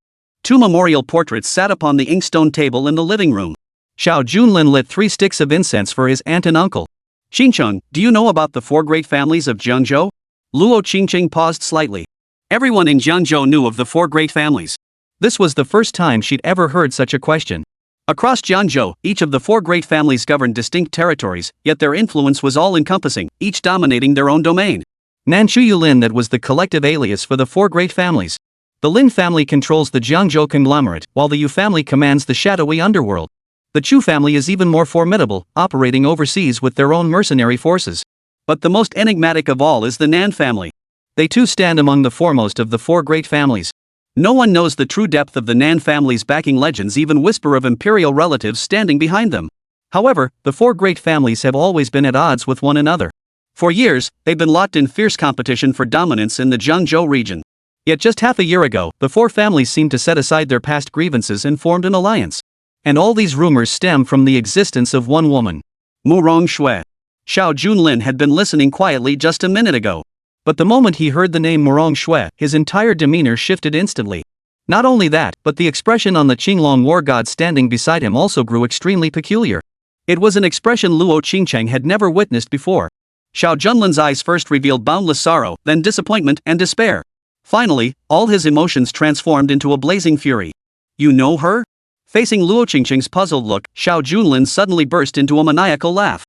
Speaker 1: 2 memorial portraits sat upon the inkstone table in the living room. Xiao Junlin lit 3 sticks of incense for his aunt and uncle. Xingcheng, do you know about the 4 great families of Jiangzhou? Luo Qingcheng paused slightly. Everyone in Jiangzhou knew of the 4 great families. This was the first time she'd ever heard such a question. Across Jiangzhou, each of the 4 great families governed distinct territories, yet their influence was all-encompassing, each dominating their own domain. Nanshu Lin, that was the collective alias for the 4 great families. The Lin family controls the Jiangzhou conglomerate, while the Yu family commands the shadowy underworld. The Chu family is even more formidable, operating overseas with their own mercenary forces. But the most enigmatic of all is the Nan family. They too stand among the foremost of the four great families. No one knows the true depth of the Nan family's backing. Legends even whisper of imperial relatives standing behind them. However, the four great families have always been at odds with one another. For years, they've been locked in fierce competition for dominance in the Jiangzhou region. Yet just half a year ago, the four families seemed to set aside their past grievances and formed an alliance. And all these rumors stem from the existence of one woman. Murong Shui. Xiao Junlin had been listening quietly just a minute ago. But the moment he heard the name Murong Shui, his entire demeanor shifted instantly. Not only that, but the expression on the Qinglong war god standing beside him also grew extremely peculiar. It was an expression Luo Qingcheng had never witnessed before. Xiao Junlin's eyes first revealed boundless sorrow, then disappointment and despair. Finally, all his emotions transformed into a blazing fury. You know her? Facing Luo Qingcheng's puzzled look, Xiao Junlin suddenly burst into a maniacal laugh.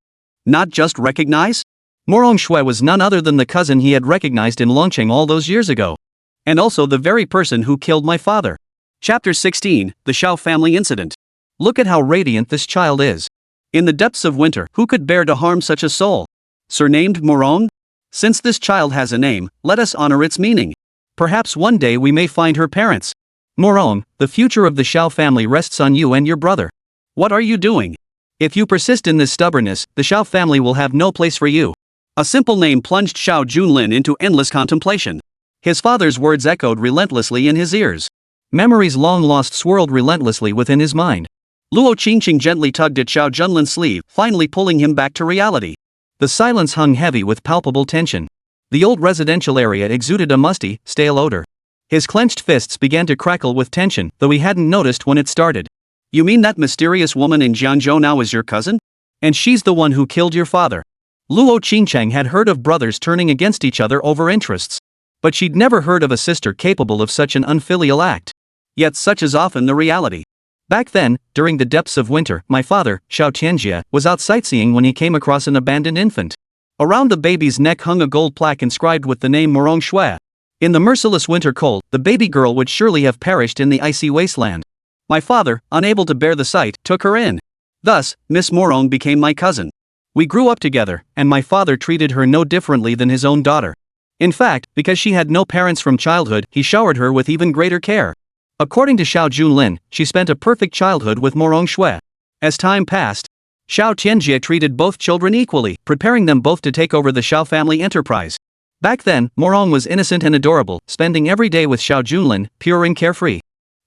Speaker 1: Not just recognize? Murong Shui was none other than the cousin he had recognized in Longcheng all those years ago. And also the very person who killed my father. Chapter 16, The Xiao Family Incident. Look at how radiant this child is. In the depths of winter, who could bear to harm such a soul? Surnamed Murong? Since this child has a name, let us honor its meaning. Perhaps one day we may find her parents. Murong, the future of the Xiao family rests on you and your brother. What are you doing? If you persist in this stubbornness, the Xiao family will have no place for you. A simple name plunged Xiao Junlin into endless contemplation. His father's words echoed relentlessly in his ears. Memories long lost swirled relentlessly within his mind. Luo Qingcheng gently tugged at Xiao Junlin's sleeve, finally pulling him back to reality. The silence hung heavy with palpable tension. The old residential area exuded a musty, stale odor. His clenched fists began to crackle with tension, though he hadn't noticed when it started. You mean that mysterious woman in Jiangzhou now is your cousin? And she's the one who killed your father? Luo Qingcheng had heard of brothers turning against each other over interests. But she'd never heard of a sister capable of such an unfilial act. Yet such is often the reality. Back then, during the depths of winter, my father, Xiao Tianjie, was out sightseeing when he came across an abandoned infant. Around the baby's neck hung a gold plaque inscribed with the name Murong Shui. In the merciless winter cold, the baby girl would surely have perished in the icy wasteland. My father, unable to bear the sight, took her in. Thus, Miss Murong became my cousin. We grew up together, and my father treated her no differently than his own daughter. In fact, because she had no parents from childhood, he showered her with even greater care. According to Xiao Junlin, she spent a perfect childhood with Murong Shui. As time passed, Xiao Tianjie treated both children equally, preparing them both to take over the Xiao family enterprise. Back then, Murong was innocent and adorable, spending every day with Xiao Junlin, pure and carefree.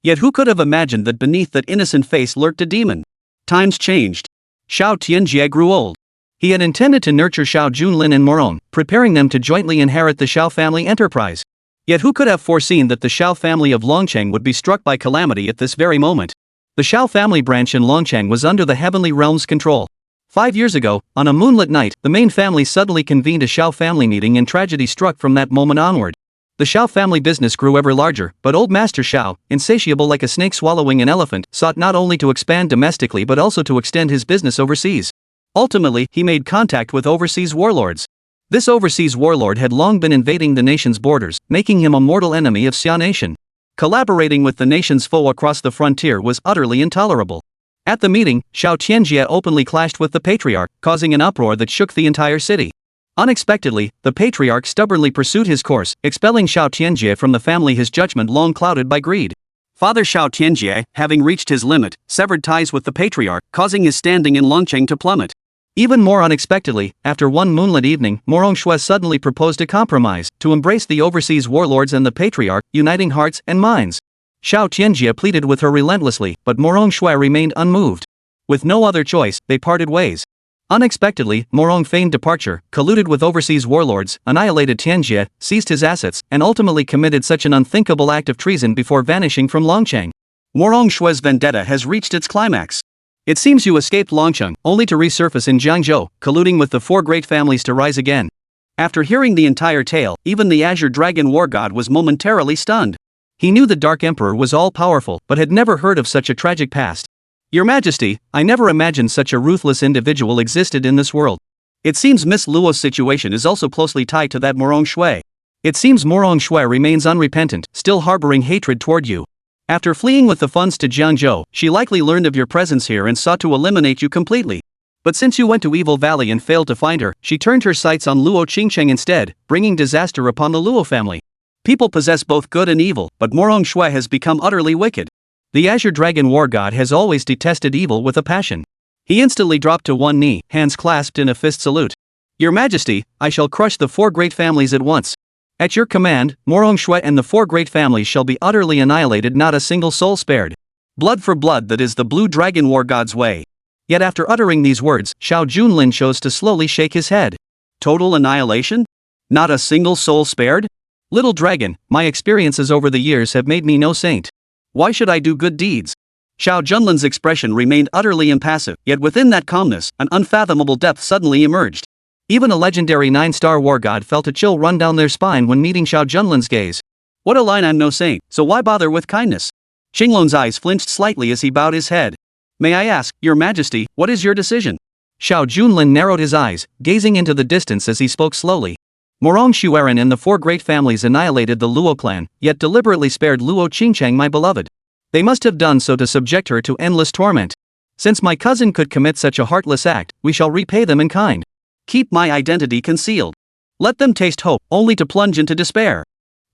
Speaker 1: Yet who could have imagined that beneath that innocent face lurked a demon? Times changed. Xiao Tianjie grew old. He had intended to nurture Xiao Junlin and Murong, preparing them to jointly inherit the Xiao family enterprise. Yet who could have foreseen that the Xiao family of Longcheng would be struck by calamity at this very moment? The Xiao family branch in Longcheng was under the heavenly realm's control. 5 years ago, on a moonlit night, the main family suddenly convened a Xiao family meeting and tragedy struck from that moment onward. The Xiao family business grew ever larger, but old Master Xiao, insatiable like a snake swallowing an elephant, sought not only to expand domestically but also to extend his business overseas. Ultimately, he made contact with overseas warlords. This overseas warlord had long been invading the nation's borders, making him a mortal enemy of Xia Nation. Collaborating with the nation's foe across the frontier was utterly intolerable. At the meeting, Xiao Tianjie openly clashed with the patriarch, causing an uproar that shook the entire city. Unexpectedly, the patriarch stubbornly pursued his course, expelling Xiao Tianjie from the family, his judgment long clouded by greed. Father Xiao Tianjie, having reached his limit, severed ties with the patriarch, causing his standing in Longcheng to plummet. Even more unexpectedly, after one moonlit evening, Murong Shui suddenly proposed a compromise, to embrace the overseas warlords and the patriarch, uniting hearts and minds. Xiao Tianjie pleaded with her relentlessly, but Murong Shui remained unmoved. With no other choice, they parted ways. Unexpectedly, Murong feigned departure, colluded with overseas warlords, annihilated Tianjie, seized his assets, and ultimately committed such an unthinkable act of treason before vanishing from Longcheng. Murong Shui's vendetta has reached its climax. It seems you escaped Longcheng, only to resurface in Jiangzhou, colluding with the four great families to rise again. After hearing the entire tale, even the Azure Dragon War God was momentarily stunned. He knew the Dark Emperor was all-powerful, but had never heard of such a tragic past. Your Majesty, I never imagined such a ruthless individual existed in this world. It seems Miss Luo's situation is also closely tied to that Murong Shui. It seems Murong Shui remains unrepentant, still harboring hatred toward you. After fleeing with the funds to Jiangzhou, she likely learned of your presence here and sought to eliminate you completely. But since you went to Evil Valley and failed to find her, she turned her sights on Luo Qingcheng instead, bringing disaster upon the Luo family. People possess both good and evil, but Morong Shui has become utterly wicked. The Azure Dragon War God has always detested evil with a passion. He instantly dropped to one knee, hands clasped in a fist salute. Your Majesty, I shall crush the 4 great families at once. At your command, Morong Shui and the 4 great families shall be utterly annihilated, not a single soul spared. Blood for blood, that is the Blue Dragon War God's way. Yet after uttering these words, Xiao Junlin chose to slowly shake his head. Total annihilation? Not a single soul spared? Little dragon, my experiences over the years have made me no saint. Why should I do good deeds? Xiao Junlin's expression remained utterly impassive, yet within that calmness, an unfathomable depth suddenly emerged. Even a legendary 9-star war god felt a chill run down their spine when meeting Xiao Junlin's gaze. What a line, I'm no saint, so why bother with kindness? Qinglong's eyes flinched slightly as he bowed his head. May I ask, Your Majesty, what is your decision? Xiao Junlin narrowed his eyes, gazing into the distance as he spoke slowly. Morong Shuiren and the 4 great families annihilated the Luo clan, yet deliberately spared Luo Qingcheng, my beloved. They must have done so to subject her to endless torment. Since my cousin could commit such a heartless act, we shall repay them in kind. Keep my identity concealed. Let them taste hope, only to plunge into despair.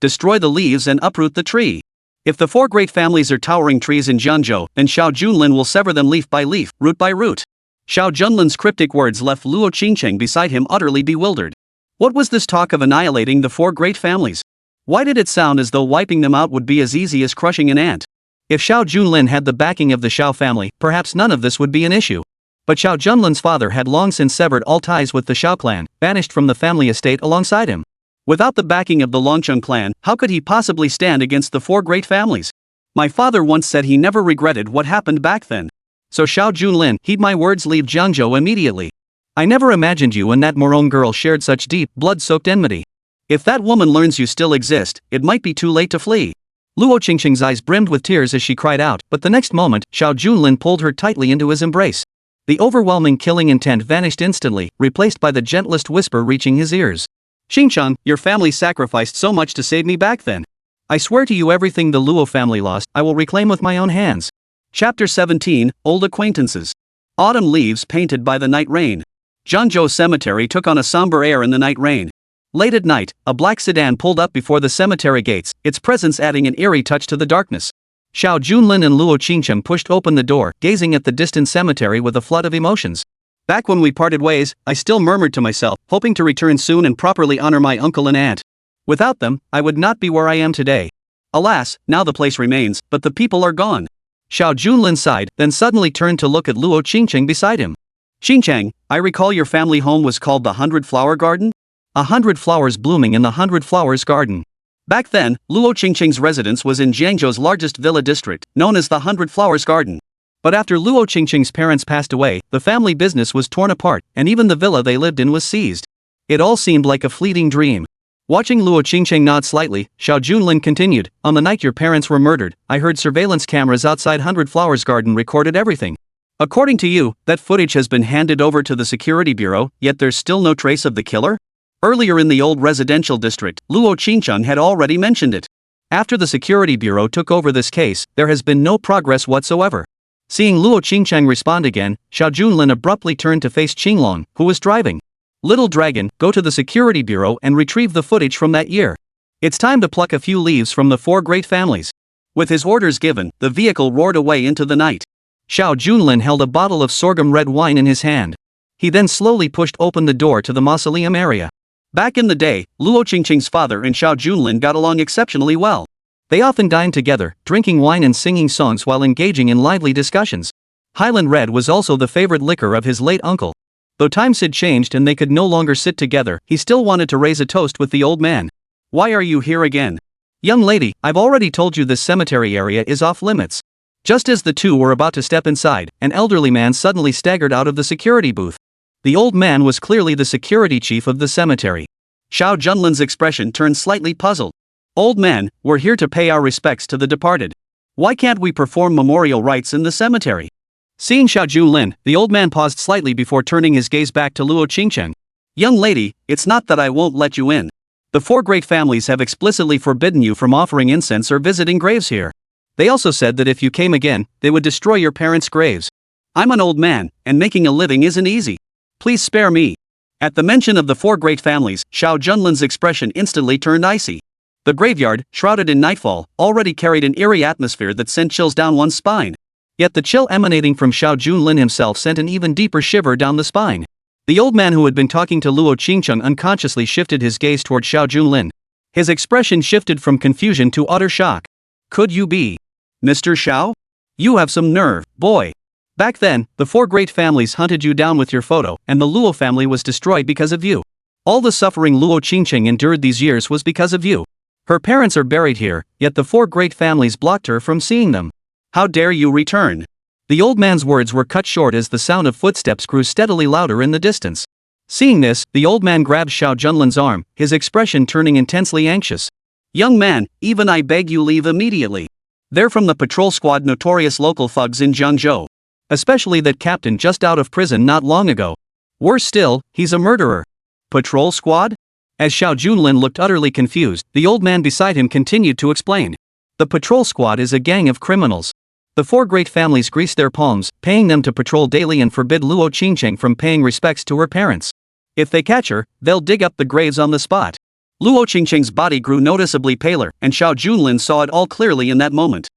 Speaker 1: Destroy the leaves and uproot the tree. If the 4 great families are towering trees in Jiangzhou, then Xiao Junlin will sever them leaf by leaf, root by root. Xiao Junlin's cryptic words left Luo Qingcheng beside him utterly bewildered. What was this talk of annihilating the 4 great families? Why did it sound as though wiping them out would be as easy as crushing an ant? If Xiao Junlin had the backing of the Xiao family, perhaps none of this would be an issue. But Xiao Junlin's father had long since severed all ties with the Xiao clan, banished from the family estate alongside him. Without the backing of the Longcheng clan, how could he possibly stand against the 4 great families? My father once said he never regretted what happened back then. So Xiao Junlin, heed my words, leave Jiangzhou immediately. I never imagined you and that Morong girl shared such deep, blood-soaked enmity. If that woman learns you still exist, it might be too late to flee. Luo Qingcheng's eyes brimmed with tears as she cried out, but the next moment, Xiao Junlin pulled her tightly into his embrace. The overwhelming killing intent vanished instantly, replaced by the gentlest whisper reaching his ears. Xingchang, your family sacrificed so much to save me back then. I swear to you, everything the Luo family lost, I will reclaim with my own hands. Chapter 17, Old Acquaintances. Autumn leaves painted by the night rain. Jiangzhou Cemetery took on a somber air in the night rain. Late at night, a black sedan pulled up before the cemetery gates, its presence adding an eerie touch to the darkness. Xiao Junlin and Luo Qingcheng pushed open the door, gazing at the distant cemetery with a flood of emotions. Back when we parted ways, I still murmured to myself, hoping to return soon and properly honor my uncle and aunt. Without them, I would not be where I am today. Alas, now the place remains, but the people are gone. Xiao Junlin sighed, then suddenly turned to look at Luo Qingcheng beside him. Qingcheng, I recall your family home was called the 100-Flower Garden? 100 flowers blooming in the 100 Flowers Garden. Back then, Luo Qingcheng's residence was in Jiangzhou's largest villa district, known as the 100 Flowers Garden. But after Luo Qingcheng's parents passed away, the family business was torn apart, and even the villa they lived in was seized. It all seemed like a fleeting dream. Watching Luo Qingcheng nod slightly, Xiao Junlin continued, on the night your parents were murdered, I heard surveillance cameras outside 100 Flowers Garden recorded everything. According to you, that footage has been handed over to the security bureau, yet there's still no trace of the killer? Earlier in the old residential district, Luo Qingcheng had already mentioned it. After the security bureau took over this case, there has been no progress whatsoever. Seeing Luo Qingcheng respond again, Xiao Junlin abruptly turned to face Qinglong, who was driving. Little dragon, go to the security bureau and retrieve the footage from that year. It's time to pluck a few leaves from the 4 great families. With his orders given, the vehicle roared away into the night. Xiao Junlin held a bottle of sorghum red wine in his hand. He then slowly pushed open the door to the mausoleum area. Back in the day, Luo Qingcheng's father and Xiao Junlin got along exceptionally well. They often dined together, drinking wine and singing songs while engaging in lively discussions. Highland Red was also the favorite liquor of his late uncle. Though times had changed and they could no longer sit together, he still wanted to raise a toast with the old man. Why are you here again? Young lady, I've already told you this cemetery area is off limits. Just as the two were about to step inside, an elderly man suddenly staggered out of the security booth. The old man was clearly the security chief of the cemetery. Xiao Junlin's expression turned slightly puzzled. Old man, we're here to pay our respects to the departed. Why can't we perform memorial rites in the cemetery? Seeing Xiao Junlin, the old man paused slightly before turning his gaze back to Luo Qingcheng. Young lady, it's not that I won't let you in. The 4 great families have explicitly forbidden you from offering incense or visiting graves here. They also said that if you came again, they would destroy your parents' graves. I'm an old man, and making a living isn't easy. Please spare me. At the mention of the four great families, Xiao Junlin's expression instantly turned icy. The graveyard, shrouded in nightfall, already carried an eerie atmosphere that sent chills down one's spine. Yet the chill emanating from Xiao Junlin himself sent an even deeper shiver down the spine. The old man who had been talking to Luo Qingcheng unconsciously shifted his gaze toward Xiao Junlin. His expression shifted from confusion to utter shock. Could you be Mr. Xiao? You have some nerve, boy. Back then, the four great families hunted you down with your photo, and the Luo family was destroyed because of you. All the suffering Luo Qingcheng endured these years was because of you. Her parents are buried here, yet the four great families blocked her from seeing them. How dare you return? The old man's words were cut short as the sound of footsteps grew steadily louder in the distance. Seeing this, the old man grabbed Xiao Junlin's arm, his expression turning intensely anxious. Young man, even I beg you leave immediately. They're from the patrol squad, notorious local thugs in Jiangzhou. Especially that captain just out of prison not long ago. Worse still, he's a murderer. Patrol squad? As Xiao Junlin looked utterly confused, the old man beside him continued to explain. The patrol squad is a gang of criminals. The four great families grease their palms, paying them to patrol daily and forbid Luo Qingcheng from paying respects to her parents. If they catch her, they'll dig up the graves on the spot. Luo Qingcheng's body grew noticeably paler, and Xiao Junlin saw it all clearly in that moment.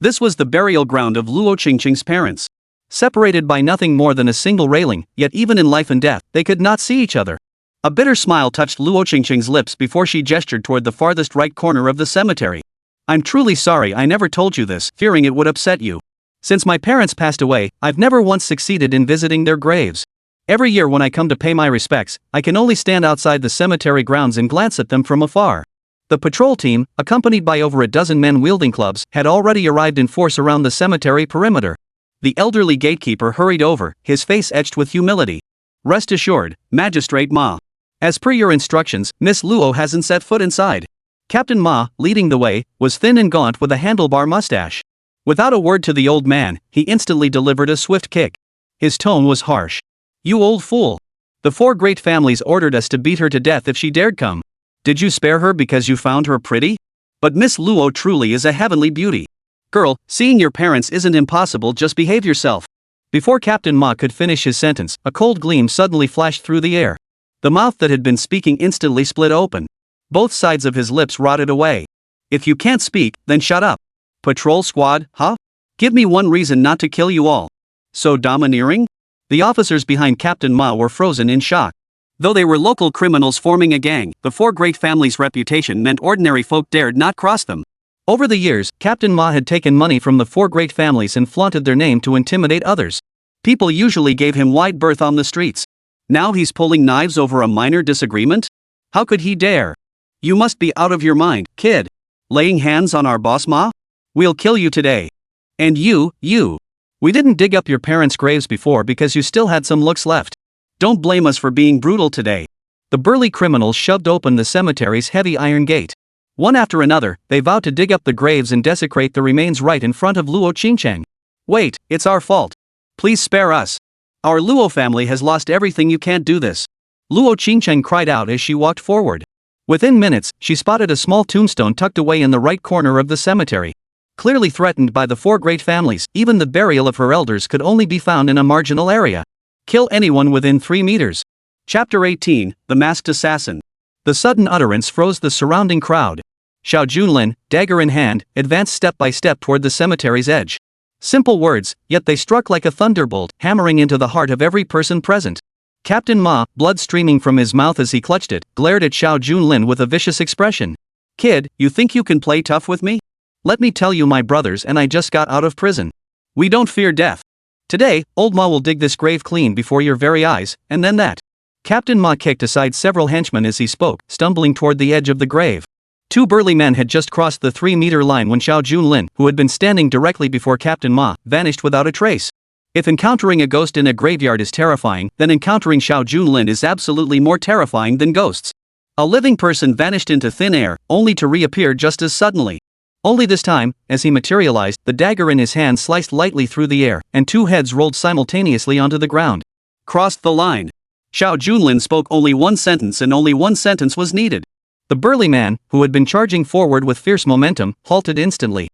Speaker 1: This was the burial ground of Luo Qingcheng's parents. Separated by nothing more than a single railing, yet even in life and death, they could not see each other. A bitter smile touched Luo Qingcheng's lips before she gestured toward the farthest right corner of the cemetery. I'm truly sorry I never told you this, fearing it would upset you. Since my parents passed away, I've never once succeeded in visiting their graves. Every year when I come to pay my respects, I can only stand outside the cemetery grounds and glance at them from afar. The patrol team, accompanied by over a dozen men wielding clubs, had already arrived in force around the cemetery perimeter. The elderly gatekeeper hurried over, his face etched with humility. Rest assured, Magistrate Ma. As per your instructions, Miss Luo hasn't set foot inside. Captain Ma, leading the way, was thin and gaunt with a handlebar mustache. Without a word to the old man, he instantly delivered a swift kick. His tone was harsh. You old fool. The four great families ordered us to beat her to death if she dared come. Did you spare her because you found her pretty? But Miss Luo truly is a heavenly beauty. Girl, seeing your parents isn't impossible, just behave yourself. Before Captain Ma could finish his sentence, a cold gleam suddenly flashed through the air. The mouth that had been speaking instantly split open. Both sides of his lips rotted away. If you can't speak, then shut up. Patrol squad, huh? Give me one reason not to kill you all. So domineering? The officers behind Captain Ma were frozen in shock. Though they were local criminals forming a gang, the four great families' reputation meant ordinary folk dared not cross them. Over the years, Captain Ma had taken money from the four great families and flaunted their name to intimidate others. People usually gave him wide berth on the streets. Now he's pulling knives over a minor disagreement? How could he dare? You must be out of your mind, kid. Laying hands on our boss Ma? We'll kill you today. And you. We didn't dig up your parents' graves before because you still had some looks left. Don't blame us for being brutal today. The burly criminals shoved open the cemetery's heavy iron gate. One after another, they vowed to dig up the graves and desecrate the remains right in front of Luo Qingcheng. Wait, it's our fault. Please spare us. Our Luo family has lost everything, you can't do this. Luo Qingcheng cried out as she walked forward. Within minutes, she spotted a small tombstone tucked away in the right corner of the cemetery. Clearly threatened by the four great families, even the burial of her elders could only be found in a marginal area. Kill anyone within 3 meters. Chapter 18, The Masked Assassin. The sudden utterance froze the surrounding crowd. Xiao Junlin, dagger in hand, advanced step by step toward the cemetery's edge. Simple words, yet they struck like a thunderbolt, hammering into the heart of every person present. Captain Ma, blood streaming from his mouth as he clutched it, glared at Xiao Junlin with a vicious expression. Kid, you think you can play tough with me? Let me tell you, my brothers and I just got out of prison. We don't fear death. Today, old Ma will dig this grave clean before your very eyes, and then that. Captain Ma kicked aside several henchmen as he spoke, stumbling toward the edge of the grave. 2 burly men had just crossed the 3-meter line when Xiao Junlin, who had been standing directly before Captain Ma, vanished without a trace. If encountering a ghost in a graveyard is terrifying, then encountering Xiao Junlin is absolutely more terrifying than ghosts. A living person vanished into thin air, only to reappear just as suddenly. Only this time, as he materialized, the dagger in his hand sliced lightly through the air, and 2 heads rolled simultaneously onto the ground. Crossed the line. Xiao Junlin spoke only one sentence, and only one sentence was needed. The burly man, who had been charging forward with fierce momentum, halted instantly.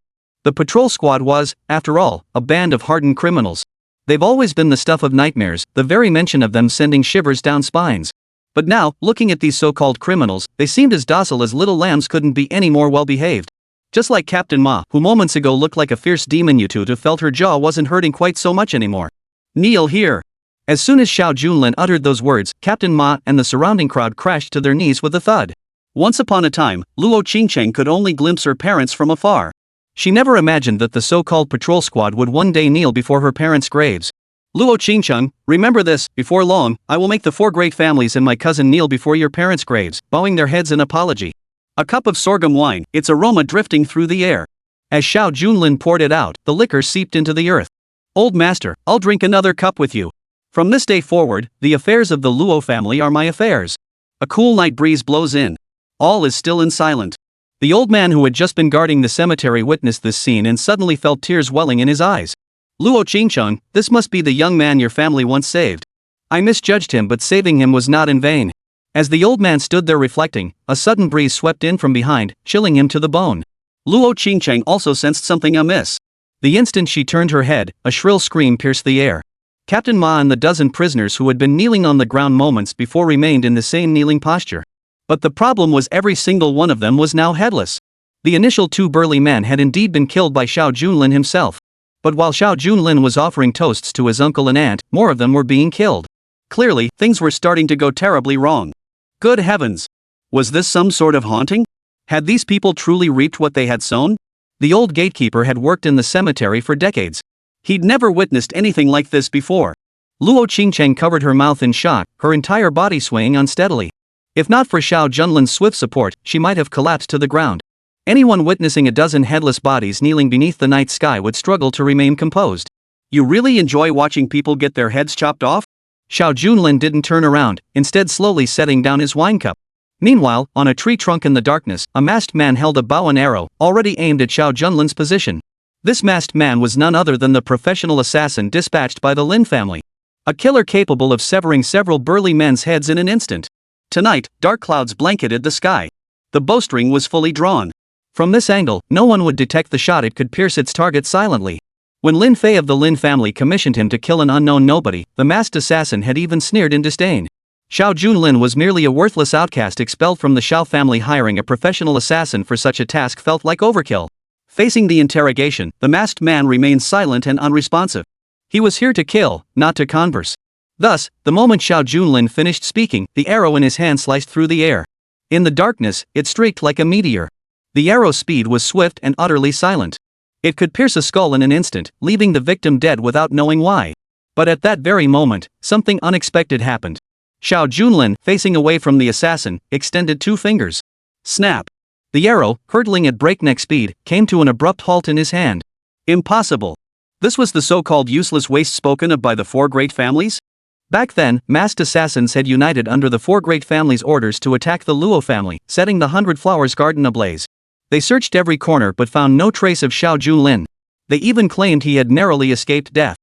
Speaker 1: The patrol squad was, after all, a band of hardened criminals. They've always been the stuff of nightmares, the very mention of them sending shivers down spines. But now, looking at these so-called criminals, they seemed as docile as little lambs, couldn't be any more well-behaved. Just like Captain Ma, who moments ago looked like a fierce demon, Yututu felt her jaw wasn't hurting quite so much anymore. Kneel here. As soon as Xiao Junlin uttered those words, Captain Ma and the surrounding crowd crashed to their knees with a thud. Once upon a time, Luo Qingcheng could only glimpse her parents from afar. She never imagined that the so-called patrol squad would one day kneel before her parents' graves. Luo Qingcheng, remember this, before long, I will make the 4 great families and my cousin kneel before your parents' graves, bowing their heads in apology. A cup of sorghum wine, its aroma drifting through the air. As Xiao Junlin poured it out, the liquor seeped into the earth. Old master, I'll drink another cup with you. From this day forward, the affairs of the Luo family are my affairs. A cool night breeze blows in. All is still and silent. The old man who had just been guarding the cemetery witnessed this scene and suddenly felt tears welling in his eyes. Luo Qingcheng, this must be the young man your family once saved. I misjudged him, but saving him was not in vain. As the old man stood there reflecting, a sudden breeze swept in from behind, chilling him to the bone. Luo Qingcheng also sensed something amiss. The instant she turned her head, a shrill scream pierced the air. Captain Ma and the dozen prisoners who had been kneeling on the ground moments before remained in the same kneeling posture. But the problem was every single one of them was now headless. The initial 2 burly men had indeed been killed by Xiao Junlin himself. But while Xiao Junlin was offering toasts to his uncle and aunt, more of them were being killed. Clearly, things were starting to go terribly wrong. Good heavens! Was this some sort of haunting? Had these people truly reaped what they had sown? The old gatekeeper had worked in the cemetery for decades. He'd never witnessed anything like this before. Luo Qingcheng covered her mouth in shock, her entire body swaying unsteadily. If not for Xiao Junlin's swift support, she might have collapsed to the ground. Anyone witnessing a dozen headless bodies kneeling beneath the night sky would struggle to remain composed. You really enjoy watching people get their heads chopped off? Xiao Junlin didn't turn around, instead slowly setting down his wine cup. Meanwhile, on a tree trunk in the darkness, a masked man held a bow and arrow, already aimed at Xiao Junlin's position. This masked man was none other than the professional assassin dispatched by the Lin family. A killer capable of severing several burly men's heads in an instant. Tonight, dark clouds blanketed the sky. The bowstring was fully drawn. From this angle, no one would detect the shot. It could pierce its target silently. When Lin Fei of the Lin family commissioned him to kill an unknown nobody, the masked assassin had even sneered in disdain. Xiao Junlin was merely a worthless outcast expelled from the Xiao family. Hiring a professional assassin for such a task felt like overkill. Facing the interrogation, the masked man remained silent and unresponsive. He was here to kill, not to converse. Thus, the moment Xiao Junlin finished speaking, the arrow in his hand sliced through the air. In the darkness, it streaked like a meteor. The arrow's speed was swift and utterly silent. It could pierce a skull in an instant, leaving the victim dead without knowing why. But at that very moment, something unexpected happened. Xiao Junlin, facing away from the assassin, extended 2 fingers. Snap! The arrow, hurtling at breakneck speed, came to an abrupt halt in his hand. Impossible! This was the so-called useless waste spoken of by the 4 great families? Back then, masked assassins had united under the 4 great families' orders to attack the Luo family, setting the 100 Flowers garden ablaze. They searched every corner but found no trace of Xiao Junlin. They even claimed he had narrowly escaped death.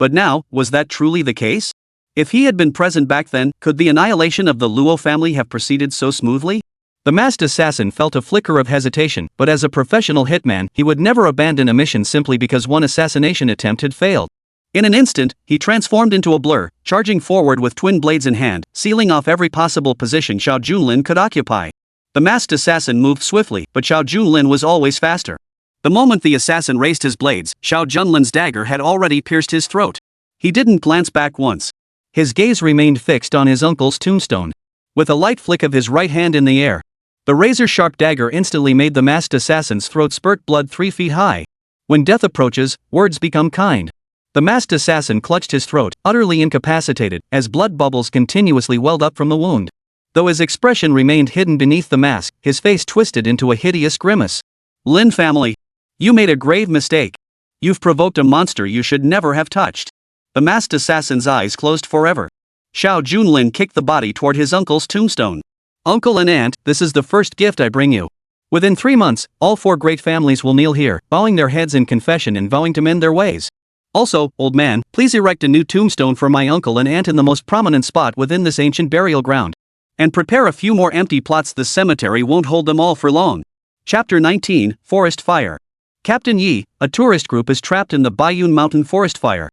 Speaker 1: But now, was that truly the case? If he had been present back then, could the annihilation of the Luo family have proceeded so smoothly? The masked assassin felt a flicker of hesitation, but as a professional hitman, he would never abandon a mission simply because one assassination attempt had failed. In an instant, he transformed into a blur, charging forward with twin blades in hand, sealing off every possible position Xiao Junlin could occupy. The masked assassin moved swiftly, but Xiao Junlin was always faster. The moment the assassin raised his blades, Xiao Junlin's dagger had already pierced his throat. He didn't glance back once. His gaze remained fixed on his uncle's tombstone. With a light flick of his right hand in the air, the razor-sharp dagger instantly made the masked assassin's throat spurt blood 3 feet high. When death approaches, words become kind. The masked assassin clutched his throat, utterly incapacitated, as blood bubbles continuously welled up from the wound. Though his expression remained hidden beneath the mask, his face twisted into a hideous grimace. Lin family, you made a grave mistake. You've provoked a monster you should never have touched. The masked assassin's eyes closed forever. Xiao Junlin kicked the body toward his uncle's tombstone. Uncle and aunt, this is the first gift I bring you. Within 3 months, all 4 great families will kneel here, bowing their heads in confession and vowing to mend their ways. Also, old man, please erect a new tombstone for my uncle and aunt in the most prominent spot within this ancient burial ground. And prepare a few more empty plots. The cemetery won't hold them all for long. Chapter 19, Forest Fire. Captain Yi, a tourist group is trapped in the Baiyun Mountain forest fire.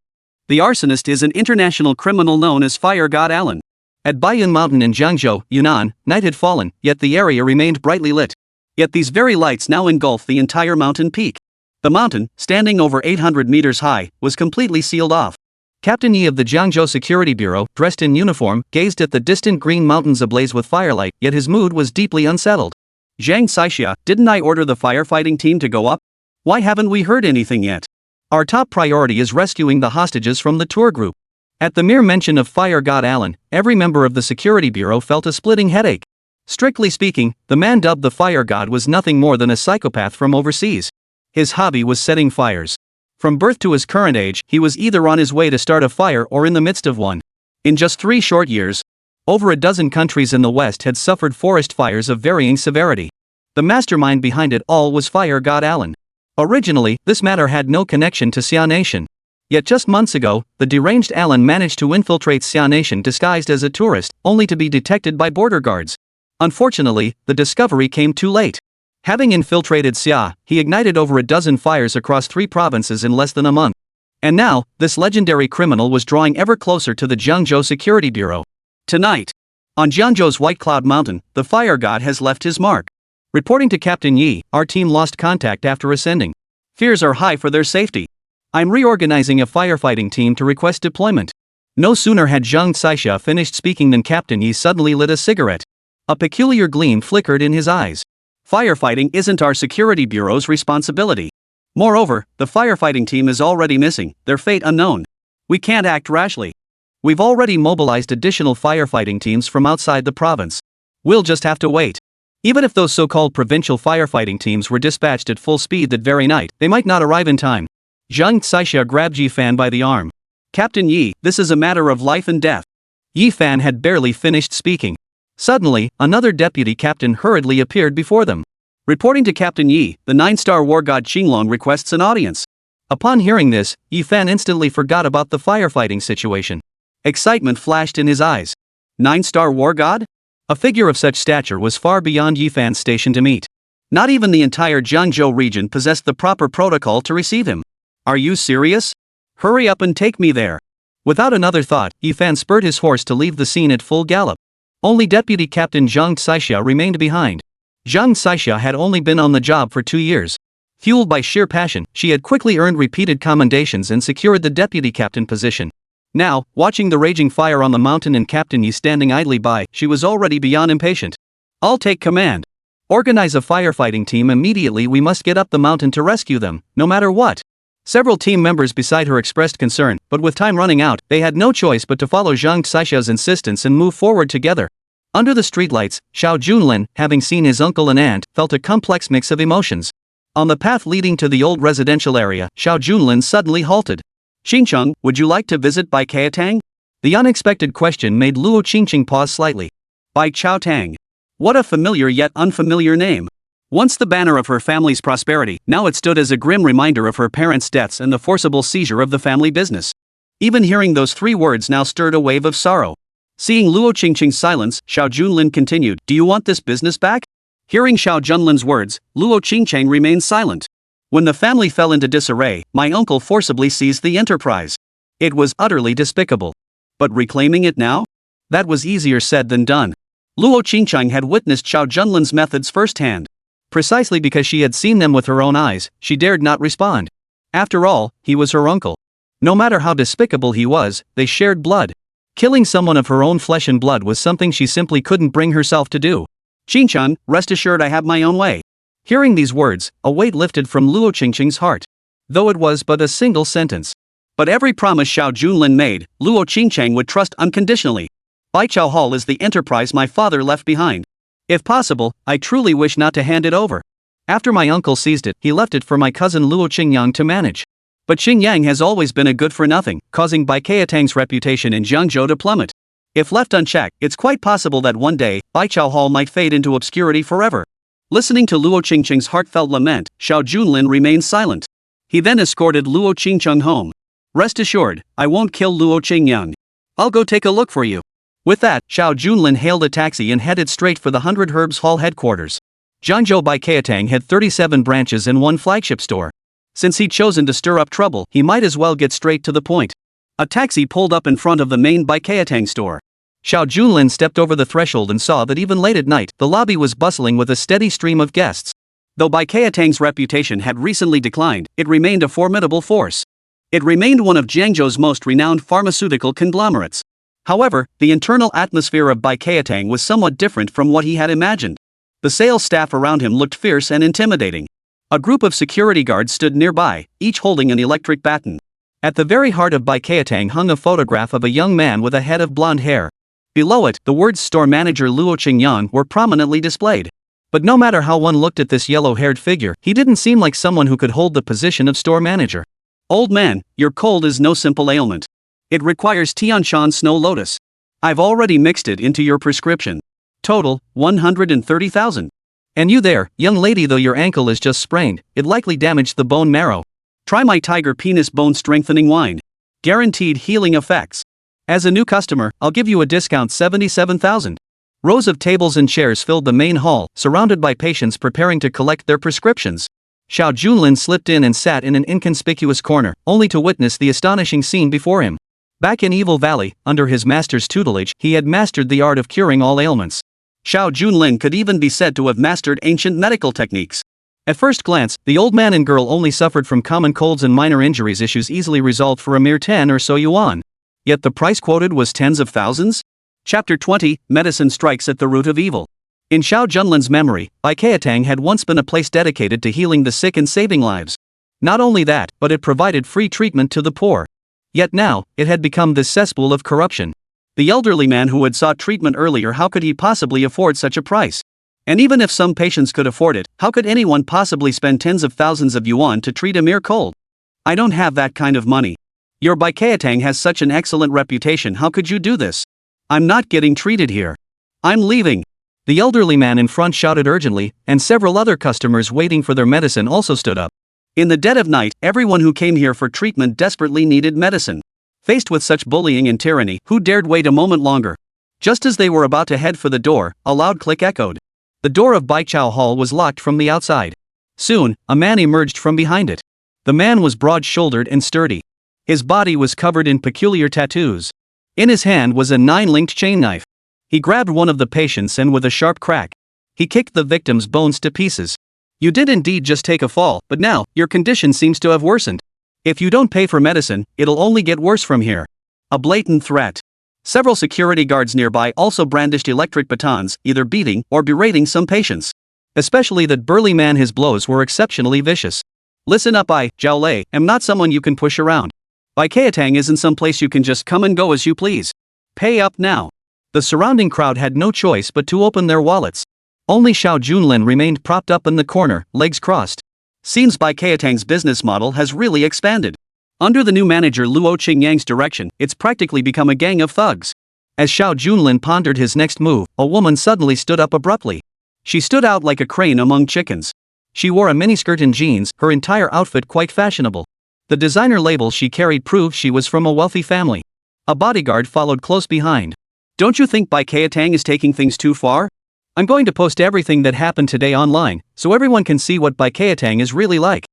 Speaker 1: The arsonist is an international criminal known as Fire God Alan. At Baiyun Mountain in Jiangzhou, Yunnan, night had fallen, yet the area remained brightly lit. Yet these very lights now engulf the entire mountain peak. The mountain, standing over 800 meters high, was completely sealed off. Captain Yi of the Jiangzhou Security Bureau, dressed in uniform, gazed at the distant green mountains ablaze with firelight, yet his mood was deeply unsettled. Zhang Saixia, didn't I order the firefighting team to go up? Why haven't we heard anything yet? Our top priority is rescuing the hostages from the tour group. At the mere mention of Fire God Alan, every member of the Security Bureau felt a splitting headache. Strictly speaking, the man dubbed the Fire God was nothing more than a psychopath from overseas. His hobby was setting fires. From birth to his current age, he was either on his way to start a fire or in the midst of one. In just 3 short years, over a dozen countries in the West had suffered forest fires of varying severity. The mastermind behind it all was Fire God Alan. Originally, this matter had no connection to Xia Nation. Yet just months ago, the deranged Alan managed to infiltrate Xia Nation disguised as a tourist, only to be detected by border guards. Unfortunately, the discovery came too late. Having infiltrated Xia, he ignited over a dozen fires across 3 provinces in less than a month. And now, this legendary criminal was drawing ever closer to the Jiangzhou Security Bureau. Tonight, on Jiangzhou's White Cloud Mountain, the fire god has left his mark. Reporting to Captain Yi, our team lost contact after ascending. Fears are high for their safety. I'm reorganizing a firefighting team to request deployment. No sooner had Zhang Saixia finished speaking than Captain Yi suddenly lit a cigarette. A peculiar gleam flickered in his eyes. Firefighting isn't our security bureau's responsibility. Moreover, the firefighting team is already missing, their fate unknown. We can't act rashly. We've already mobilized additional firefighting teams from outside the province. We'll just have to wait. Even if those so-called provincial firefighting teams were dispatched at full speed that very night, they might not arrive in time. Zhang Saixia grabbed Yi Fan by the arm. Captain Yi, this is a matter of life and death. Yi Fan had barely finished speaking. Suddenly, another deputy captain hurriedly appeared before them. Reporting to Captain Yi, the 9-star war god Qinglong requests an audience. Upon hearing this, Yi Fan instantly forgot about the firefighting situation. Excitement flashed in his eyes. 9-star war god? A figure of such stature was far beyond Yi Fan's station to meet. Not even the entire Jiangzhou region possessed the proper protocol to receive him. Are you serious? Hurry up and take me there. Without another thought, Yi Fan spurred his horse to leave the scene at full gallop. Only Deputy Captain Zhang Saixia remained behind. Zhang Saixia had only been on the job for 2 years. Fueled by sheer passion, she had quickly earned repeated commendations and secured the deputy captain position. Now, watching the raging fire on the mountain and Captain Yi standing idly by, she was already beyond impatient. I'll take command. Organize a firefighting team immediately. We must get up the mountain to rescue them, no matter what. Several team members beside her expressed concern, but with time running out, they had no choice but to follow Zhang Saixia's insistence and move forward together. Under the streetlights, Xiao Junlin, having seen his uncle and aunt, felt a complex mix of emotions. On the path leading to the old residential area, Xiao Junlin suddenly halted. Qingcheng, would you like to visit Bai Qiatang? The unexpected question made Luo Qingcheng pause slightly. Bai Qiatang. What a familiar yet unfamiliar name. Once the banner of her family's prosperity, now it stood as a grim reminder of her parents' deaths and the forcible seizure of the family business. Even hearing those 3 words now stirred a wave of sorrow. Seeing Luo Qingcheng's silence, Xiao Junlin continued, do you want this business back? Hearing Xiao Junlin's words, Luo Qingcheng remained silent. When the family fell into disarray, my uncle forcibly seized the enterprise. It was utterly despicable. But reclaiming it now? That was easier said than done. Luo Qingcheng had witnessed Xiao Junlin's methods firsthand. Precisely because she had seen them with her own eyes, she dared not respond. After all, he was her uncle. No matter how despicable he was, they shared blood. Killing someone of her own flesh and blood was something she simply couldn't bring herself to do. Qingcheng, rest assured I have my own way. Hearing these words, a weight lifted from Luo Qingcheng's heart. Though it was but a single sentence. But every promise Xiao Junlin made, Luo Qingcheng would trust unconditionally. Baichao Hall is the enterprise my father left behind. If possible, I truly wish not to hand it over. After my uncle seized it, he left it for my cousin Luo Qingyang to manage. But Xingyang has always been a good-for-nothing, causing Bai Qiatang's reputation in Jiangzhou to plummet. If left unchecked, it's quite possible that one day, Baichao Hall might fade into obscurity forever. Listening to Luo Qingcheng's heartfelt lament, Xiao Junlin remained silent. He then escorted Luo Qingcheng home. Rest assured, I won't kill Luo Qingyang. I'll go take a look for you. With that, Xiao Junlin hailed a taxi and headed straight for the 100 Herbs Hall headquarters. Jiangzhou Bai Qiatang had 37 branches and 1 flagship store. Since he'd chosen to stir up trouble, he might as well get straight to the point. A taxi pulled up in front of the main Baikatang store. Xiao Junlin stepped over the threshold and saw that even late at night, the lobby was bustling with a steady stream of guests. Though Baikatang's reputation had recently declined, it remained a formidable force. It remained one of Jiangzhou's most renowned pharmaceutical conglomerates. However, the internal atmosphere of Baikatang was somewhat different from what he had imagined. The sales staff around him looked fierce and intimidating. A group of security guards stood nearby, each holding an electric baton. At the very heart of Baikatang hung a photograph of a young man with a head of blonde hair. Below it, the words store manager Luo Qingcheng were prominently displayed. But no matter how one looked at this yellow-haired figure, he didn't seem like someone who could hold the position of store manager. Old man, your cold is no simple ailment. It requires Tianshan Snow Lotus. I've already mixed it into your prescription. Total, 130,000. And you there, young lady, though your ankle is just sprained, it likely damaged the bone marrow. Try my tiger penis bone strengthening wine. Guaranteed healing effects. As a new customer, I'll give you a discount 77,000. Rows of tables and chairs filled the main hall, surrounded by patients preparing to collect their prescriptions. Xiao Junlin slipped in and sat in an inconspicuous corner, only to witness the astonishing scene before him. Back in Evil Valley, under his master's tutelage, he had mastered the art of curing all ailments. Xiao Junlin could even be said to have mastered ancient medical techniques. At first glance, the old man and girl only suffered from common colds and minor injuries, issues easily resolved for a mere 10 or so yuan. Yet the price quoted was tens of thousands? Chapter 20, Medicine Strikes at the Root of Evil. In Xiao Junlin's memory, Baikatang had once been a place dedicated to healing the sick and saving lives. Not only that, but it provided free treatment to the poor. Yet now, it had become this cesspool of corruption. The elderly man who had sought treatment earlier, how could he possibly afford such a price? And even if some patients could afford it, how could anyone possibly spend tens of thousands of yuan to treat a mere cold? I don't have that kind of money. Your Baikatang has such an excellent reputation, how could you do this? I'm not getting treated here. I'm leaving. The elderly man in front shouted urgently, and several other customers waiting for their medicine also stood up. In the dead of night, everyone who came here for treatment desperately needed medicine. Faced with such bullying and tyranny, who dared wait a moment longer? Just as they were about to head for the door, a loud click echoed. The door of Baichao Hall was locked from the outside. Soon, a man emerged from behind it. The man was broad-shouldered and sturdy. His body was covered in peculiar tattoos. In his hand was a 9-linked chain knife. He grabbed one of the patients and with a sharp crack, he kicked the victim's bones to pieces. You did indeed just take a fall, but now, your condition seems to have worsened. If you don't pay for medicine, it'll only get worse from here. A blatant threat. Several security guards nearby also brandished electric batons, either beating or berating some patients. Especially that burly man, his blows were exceptionally vicious. Listen up, I, Zhao Lei, am not someone you can push around. Baikatang isn't some place you can just come and go as you please. Pay up now. The surrounding crowd had no choice but to open their wallets. Only Xiao Junlin remained propped up in the corner, legs crossed. Seems Baikatang's business model has really expanded. Under the new manager Luo Qingcheng's direction, it's practically become a gang of thugs. As Xiao Junlin pondered his next move, a woman suddenly stood up abruptly. She stood out like a crane among chickens. She wore a miniskirt and jeans, her entire outfit quite fashionable. The designer label she carried proved she was from a wealthy family. A bodyguard followed close behind. Don't you think Baikatang is taking things too far? I'm going to post everything that happened today online, so everyone can see what Baikatang is really like.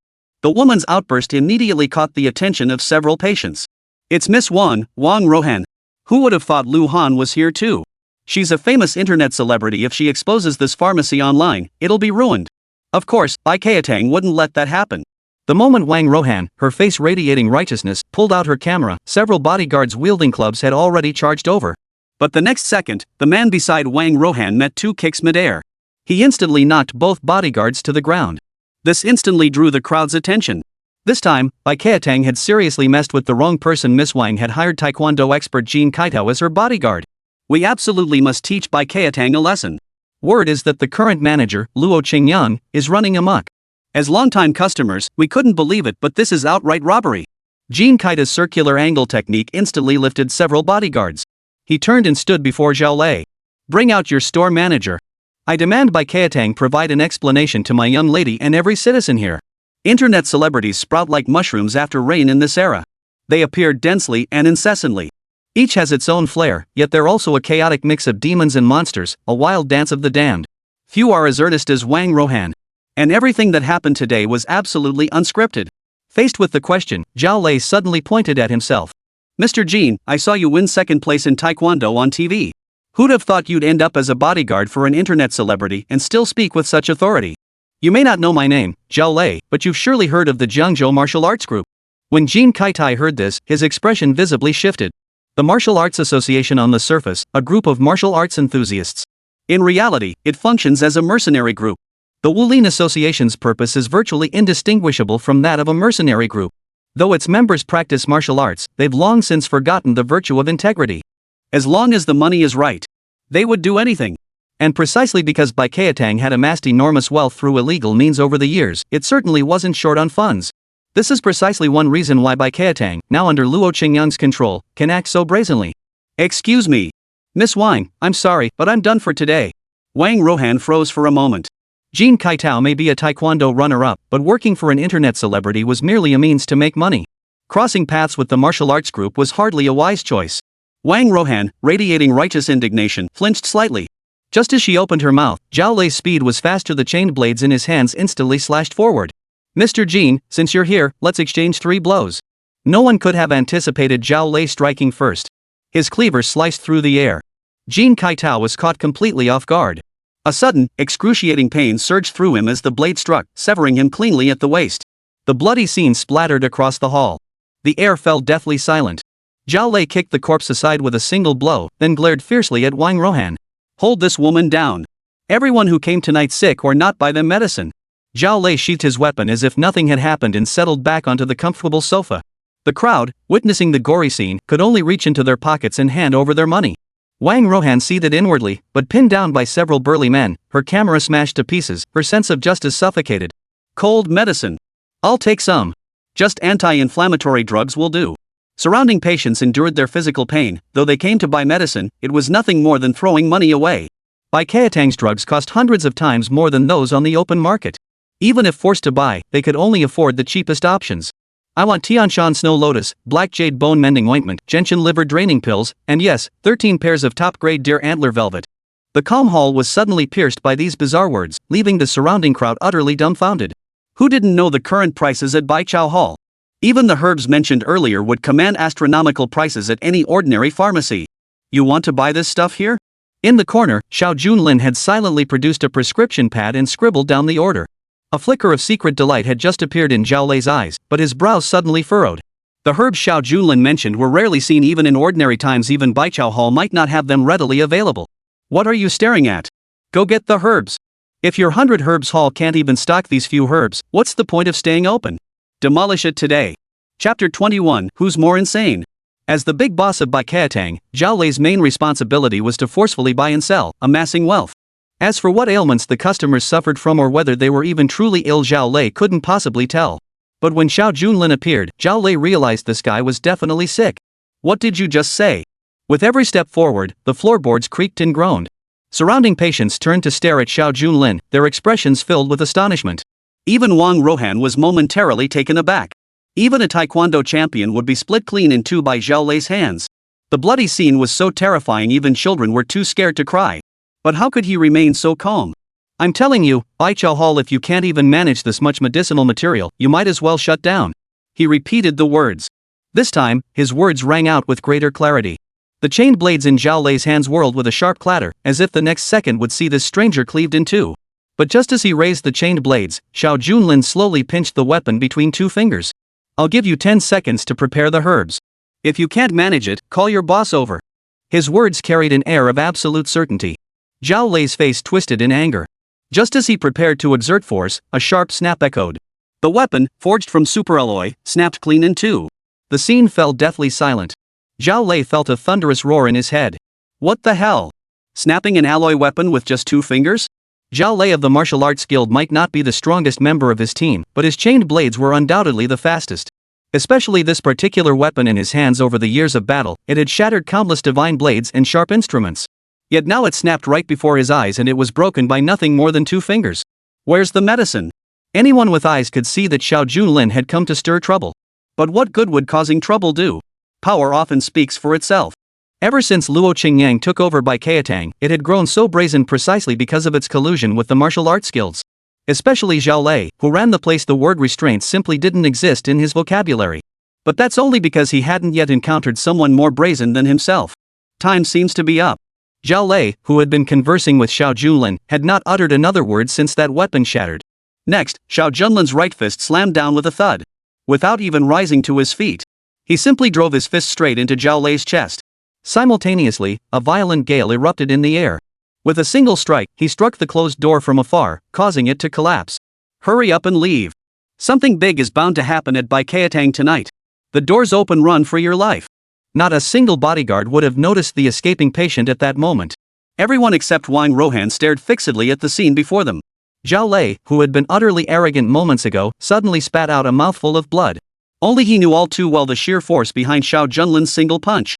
Speaker 1: The woman's outburst immediately caught the attention of several patients. It's Miss Wang Rohan. Who would have thought Lu Han was here too? She's a famous internet celebrity. If she exposes this pharmacy online, it'll be ruined. Of course, Baikatang wouldn't let that happen. The moment Wang Rohan, her face radiating righteousness, pulled out her camera, several bodyguards wielding clubs had already charged over. But the next second, the man beside Wang Rohan met 2 kicks midair. He instantly knocked both bodyguards to the ground. This instantly drew the crowd's attention. This time, Baikatang had seriously messed with the wrong person. Miss Wang had hired Taekwondo expert Jean Kaitao as her bodyguard. We absolutely must teach Baikatang a lesson. Word is that the current manager, Luo Qingcheng, is running amok. As longtime customers, we couldn't believe it, but this is outright robbery. Jean Kaita's circular angle technique instantly lifted several bodyguards. He turned and stood before Zhao Lei. Bring out your store manager. I demand Baikatang provide an explanation to my young lady and every citizen here. Internet celebrities sprout like mushrooms after rain in this era. They appear densely and incessantly. Each has its own flair, yet they're also a chaotic mix of demons and monsters, a wild dance of the damned. Few are as earnest as Wang Rohan. And everything that happened today was absolutely unscripted. Faced with the question, Zhao Lei suddenly pointed at himself. Mr. Jean, I saw you win second place in Taekwondo on TV. Who'd have thought you'd end up as a bodyguard for an internet celebrity and still speak with such authority? You may not know my name, Zhao Lei, but you've surely heard of the Jiangzhou martial arts group. When Jean Kaitai heard this, his expression visibly shifted. The Martial Arts Association on the surface, a group of martial arts enthusiasts. In reality, it functions as a mercenary group. The Wulin Association's purpose is virtually indistinguishable from that of a mercenary group. Though its members practice martial arts, they've long since forgotten the virtue of integrity. As long as the money is right, they would do anything. And precisely because Bai Keatang had amassed enormous wealth through illegal means over the years, it certainly wasn't short on funds. This is precisely one reason why Bai Keatang, now under Luo Qingcheng's control, can act so brazenly. Excuse me. Miss Wang, I'm sorry, but I'm done for today. Wang Rohan froze for a moment. Jean Kaitao may be a taekwondo runner-up, but working for an internet celebrity was merely a means to make money. Crossing paths with the martial arts group was hardly a wise choice. Wang Rohan, radiating righteous indignation, flinched slightly. Just as she opened her mouth, Zhao Lei's speed was faster. The chained blades in his hands instantly slashed forward. Mr. Jean, since you're here, let's exchange 3 blows. No one could have anticipated Zhao Lei striking first. His cleaver sliced through the air. Jean Kaitao was caught completely off guard. A sudden, excruciating pain surged through him as the blade struck, severing him cleanly at the waist. The bloody scene splattered across the hall. The air fell deathly silent. Zhao Lei kicked the corpse aside with a single blow, then glared fiercely at Wang Rohan. Hold this woman down. Everyone who came tonight sick or not, buy them medicine. Zhao Lei sheathed his weapon as if nothing had happened and settled back onto the comfortable sofa. The crowd, witnessing the gory scene, could only reach into their pockets and hand over their money. Wang Rohan seethed inwardly, but pinned down by several burly men, her camera smashed to pieces, her sense of justice suffocated. Cold medicine. I'll take some. Just anti-inflammatory drugs will do. Surrounding patients endured their physical pain. Though they came to buy medicine, it was nothing more than throwing money away. Bai Keatang's drugs cost hundreds of times more than those on the open market. Even if forced to buy, they could only afford the cheapest options. I want Tianshan Snow Lotus, Black Jade Bone Mending Ointment, Gentian Liver Draining Pills, and yes, 13 pairs of top-grade deer antler velvet. The calm hall was suddenly pierced by these bizarre words, leaving the surrounding crowd utterly dumbfounded. Who didn't know the current prices at Baichao Hall? Even the herbs mentioned earlier would command astronomical prices at any ordinary pharmacy. You want to buy this stuff here? In the corner, Xiao Junlin had silently produced a prescription pad and scribbled down the order. A flicker of secret delight had just appeared in Zhao Lei's eyes, but his brows suddenly furrowed. The herbs Xiao Junlin mentioned were rarely seen even in ordinary times. Even Baichao Hall might not have them readily available. What are you staring at? Go get the herbs. If your 100 herbs hall can't even stock these few herbs, what's the point of staying open? Demolish it today. Chapter 21, Who's More Insane? As the big boss of Bai Keatang, Zhao Lei's main responsibility was to forcefully buy and sell, amassing wealth. As for what ailments the customers suffered from or whether they were even truly ill, Zhao Lei couldn't possibly tell. But when Xiao Junlin appeared, Zhao Lei realized this guy was definitely sick. What did you just say? With every step forward, the floorboards creaked and groaned. Surrounding patients turned to stare at Xiao Junlin, their expressions filled with astonishment. Even Wang Rohan was momentarily taken aback. Even a taekwondo champion would be split clean in two by Zhao Lei's hands. The bloody scene was so terrifying even children were too scared to cry. But how could he remain so calm? I'm telling you, Baichao Hall, if you can't even manage this much medicinal material, you might as well shut down. He repeated the words. This time, his words rang out with greater clarity. The chained blades in Zhao Lei's hands whirled with a sharp clatter, as if the next second would see this stranger cleaved in two. But just as he raised the chained blades, Xiao Junlin slowly pinched the weapon between 2 fingers. I'll give you 10 seconds to prepare the herbs. If you can't manage it, call your boss over. His words carried an air of absolute certainty. Zhao Lei's face twisted in anger. Just as he prepared to exert force, a sharp snap echoed. The weapon, forged from superalloy, snapped clean in two. The scene fell deathly silent. Zhao Lei felt a thunderous roar in his head. What the hell? Snapping an alloy weapon with just 2 fingers? Zhao Lei of the martial arts guild might not be the strongest member of his team, but his chained blades were undoubtedly the fastest. Especially this particular weapon in his hands. Over the years of battle, it had shattered countless divine blades and sharp instruments. Yet now it snapped right before his eyes and it was broken by nothing more than 2 fingers. Where's the medicine? Anyone with eyes could see that Xiao Junlin had come to stir trouble. But what good would causing trouble do? Power often speaks for itself. Ever since Luo Qingcheng took over Bai Keatang, it had grown so brazen precisely because of its collusion with the martial arts guilds. Especially Zhao Lei, who ran the place. The word restraint simply didn't exist in his vocabulary. But that's only because he hadn't yet encountered someone more brazen than himself. Time seems to be up. Zhao Lei, who had been conversing with Xiao Junlin, had not uttered another word since that weapon shattered. Next, Xiao Junlin's right fist slammed down with a thud. Without even rising to his feet, he simply drove his fist straight into Zhao Lei's chest. Simultaneously, a violent gale erupted in the air. With a single strike, he struck the closed door from afar, causing it to collapse. Hurry up and leave. Something big is bound to happen at Baiqiatang tonight. The doors open, run for your life. Not a single bodyguard would have noticed the escaping patient at that moment. Everyone except Wang Rohan stared fixedly at the scene before them. Zhao Lei, who had been utterly arrogant moments ago, suddenly spat out a mouthful of blood. Only he knew all too well the sheer force behind Xiao Junlin's single punch.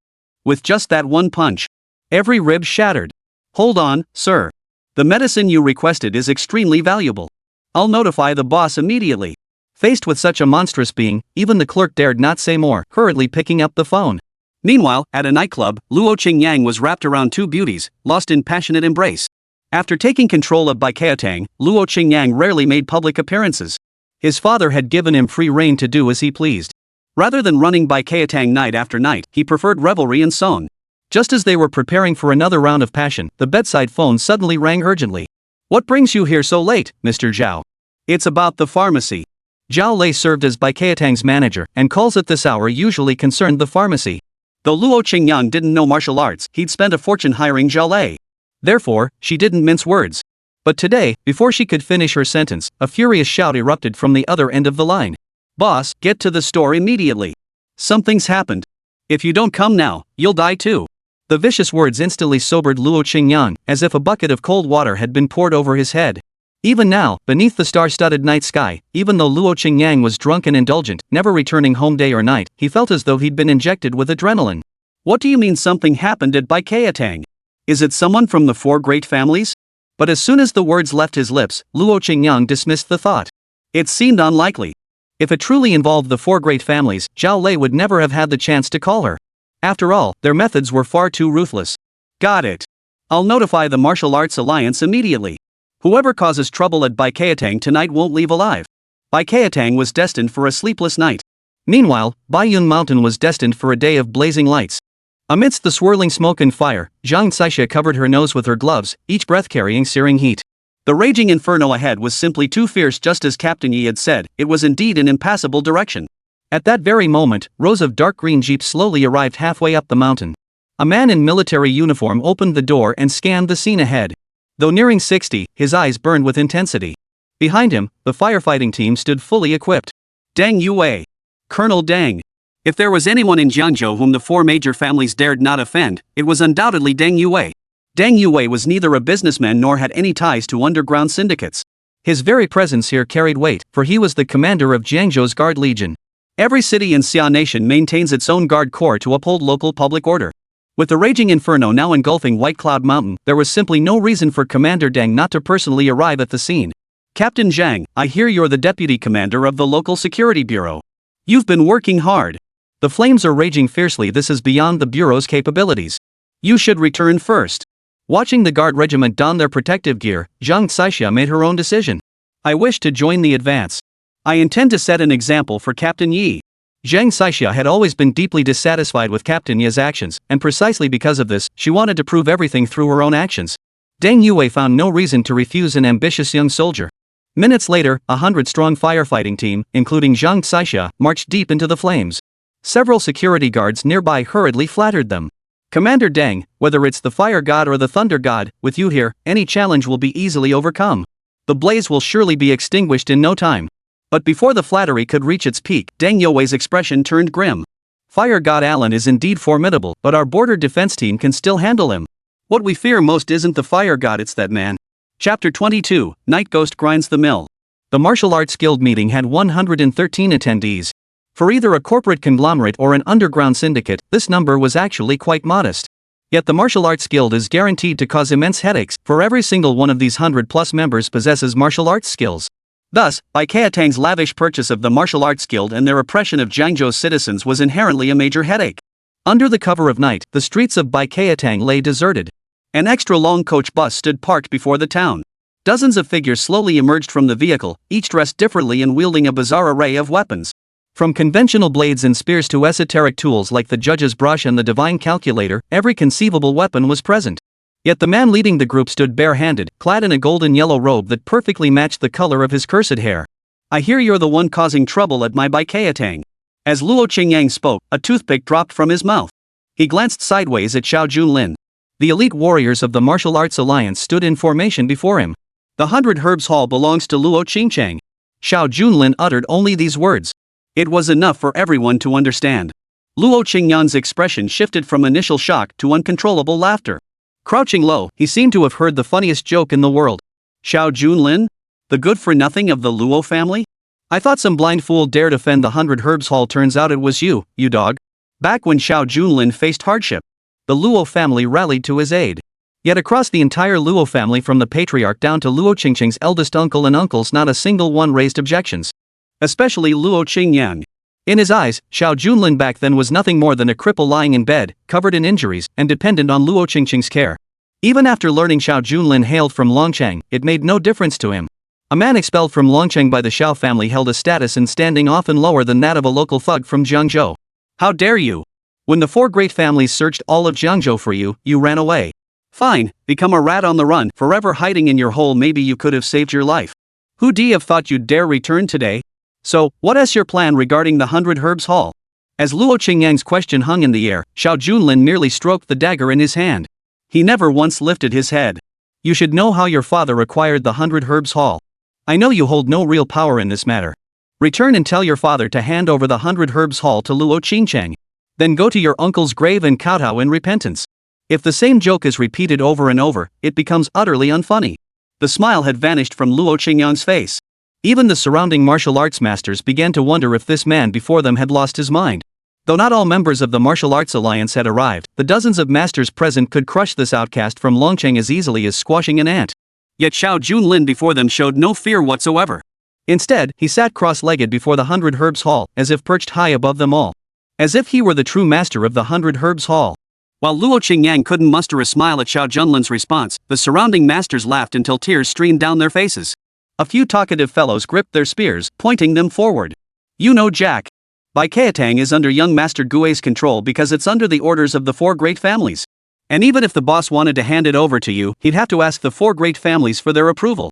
Speaker 1: With just that one punch, every rib shattered. Hold on, sir. The medicine you requested is extremely valuable. I'll notify the boss immediately. Faced with such a monstrous being, even the clerk dared not say more, hurriedly picking up the phone. Meanwhile, at a nightclub, Luo Qingcheng was wrapped around two beauties, lost in passionate embrace. After taking control of Baiqiatang, Luo Qingcheng rarely made public appearances. His father had given him free rein to do as he pleased. Rather than running Baiqiatang night after night, he preferred revelry and song. Just as they were preparing for another round of passion, the bedside phone suddenly rang urgently. What brings you here so late, Mr. Zhao? It's about the pharmacy. Zhao Lei served as Baiqiatang's manager, and calls at this hour usually concerned the pharmacy. Though Luo Qingcheng didn't know martial arts, he'd spent a fortune hiring Zhao Lei. Therefore, she didn't mince words. But today, before she could finish her sentence, a furious shout erupted from the other end of the line. Boss, get to the store immediately. Something's happened. If you don't come now, you'll die too. The vicious words instantly sobered Luo Qingcheng, as if a bucket of cold water had been poured over his head. Even now, beneath the star-studded night sky, even though Luo Qingcheng was drunk and indulgent, never returning home day or night, he felt as though he'd been injected with adrenaline. What do you mean something happened at Baiqiatang? Is it someone from the four great families? But as soon as the words left his lips, Luo Qingcheng dismissed the thought. It seemed unlikely. If it truly involved the four great families, Zhao Lei would never have had the chance to call her. After all, their methods were far too ruthless. Got it. I'll notify the Martial Arts Alliance immediately. Whoever causes trouble at Baiqiatang tonight won't leave alive. Baiqiatang was destined for a sleepless night. Meanwhile, Baiyun Mountain was destined for a day of blazing lights. Amidst the swirling smoke and fire, Zhang Xixia covered her nose with her gloves, each breath carrying searing heat. The raging inferno ahead was simply too fierce, just as Captain Yi had said. It was indeed an impassable direction. At that very moment, rows of dark green jeeps slowly arrived halfway up the mountain. A man in military uniform opened the door and scanned the scene ahead. Though nearing 60, his eyes burned with intensity. Behind him, the firefighting team stood fully equipped. Deng Yue. Colonel Deng. If there was anyone in Jiangzhou whom the four major families dared not offend, it was undoubtedly Deng Yue. Deng Yue was neither a businessman nor had any ties to underground syndicates. His very presence here carried weight, for he was the commander of Jiangzhou's Guard Legion. Every city in Xia Nation maintains its own guard corps to uphold local public order. With the raging inferno now engulfing White Cloud Mountain, there was simply no reason for Commander Deng not to personally arrive at the scene. Captain Zhang, I hear you're the deputy commander of the local security bureau. You've been working hard. The flames are raging fiercely. This is beyond the bureau's capabilities. You should return first. Watching the guard regiment don their protective gear, Zhang Xixia made her own decision. I wish to join the advance. I intend to set an example for Captain Yi. Zhang Xixia had always been deeply dissatisfied with Captain Yi's actions, and precisely because of this, she wanted to prove everything through her own actions. Deng Yue found no reason to refuse an ambitious young soldier. Minutes later, a 100-strong firefighting team, including Zhang Xixia, marched deep into the flames. Several security guards nearby hurriedly flattered them. Commander Deng, whether it's the fire god or the thunder god, with you here, any challenge will be easily overcome. The blaze will surely be extinguished in no time. But before the flattery could reach its peak, Deng Yue's expression turned grim. Fire god Alan is indeed formidable, but our border defense team can still handle him. What we fear most isn't the fire god, it's that man. Chapter 22, Night Ghost Grinds the Mill. The Martial Arts Guild meeting had 113 attendees. For either a corporate conglomerate or an underground syndicate, this number was actually quite modest. Yet the Martial Arts Guild is guaranteed to cause immense headaches, for every single one of these 100+ members possesses martial arts skills. Thus, Baiqiatang's lavish purchase of the Martial Arts Guild and their oppression of Jiangzhou's citizens was inherently a major headache. Under the cover of night, the streets of Baiqiatang lay deserted. An extra-long coach bus stood parked before the town. Dozens of figures slowly emerged from the vehicle, each dressed differently and wielding a bizarre array of weapons. From conventional blades and spears to esoteric tools like the judge's brush and the divine calculator, every conceivable weapon was present. Yet the man leading the group stood bare-handed, clad in a golden-yellow robe that perfectly matched the color of his cursed hair. "I hear you're the one causing trouble at my Baikatang." As Luo Qingcheng spoke, a toothpick dropped from his mouth. He glanced sideways at Xiao Junlin. The elite warriors of the Martial Arts Alliance stood in formation before him. "The 100 Herbs Hall belongs to Luo Qingcheng." Xiao Junlin uttered only these words. It was enough for everyone to understand. Luo Qingyan's expression shifted from initial shock to uncontrollable laughter. Crouching low, he seemed to have heard the funniest joke in the world. "Xiao Junlin? The good-for-nothing of the Luo family? I thought some blind fool dared offend the 100 Herbs Hall. Turns out it was you dog." Back when Xiao Junlin faced hardship, the Luo family rallied to his aid. Yet across the entire Luo family, from the patriarch down to Luo Qingcheng's eldest uncle and uncles, not a single one raised objections. Especially Luo Qingyang. In his eyes, Xiao Junlin back then was nothing more than a cripple lying in bed, covered in injuries, and dependent on Luo Qingcheng's care. Even after learning Xiao Junlin hailed from Longcheng, it made no difference to him. A man expelled from Longcheng by the Xiao family held a status and standing often lower than that of a local thug from Jiangzhou. "How dare you? When the 4 great families searched all of Jiangzhou for you, you ran away. Fine, become a rat on the run, forever hiding in your hole. Maybe you could have saved your life. Who'd have thought you'd dare return today? So, what is your plan regarding the 100 Herbs Hall?" As Luo Qingyang's question hung in the air, Xiao Junlin merely stroked the dagger in his hand. He never once lifted his head. "You should know how your father acquired the 100 Herbs Hall. I know you hold no real power in this matter. Return and tell your father to hand over the 100 Herbs Hall to Luo Qingcheng. Then go to your uncle's grave and kowtow in repentance." If the same joke is repeated over and over, it becomes utterly unfunny. The smile had vanished from Luo Qingyang's face. Even the surrounding martial arts masters began to wonder if this man before them had lost his mind. Though not all members of the Martial Arts Alliance had arrived, the dozens of masters present could crush this outcast from Longcheng as easily as squashing an ant. Yet Xiao Junlin before them showed no fear whatsoever. Instead, he sat cross-legged before the 100 Herbs Hall, as if perched high above them all. As if he were the true master of the 100 Herbs Hall. While Luo Qingyang couldn't muster a smile at Xiao Junlin's response, the surrounding masters laughed until tears streamed down their faces. A few talkative fellows gripped their spears, pointing them forward. "You know, Jack. Baikatang is under young Master Gui's control because it's under the orders of the 4 great families. And even if the boss wanted to hand it over to you, he'd have to ask the 4 great families for their approval.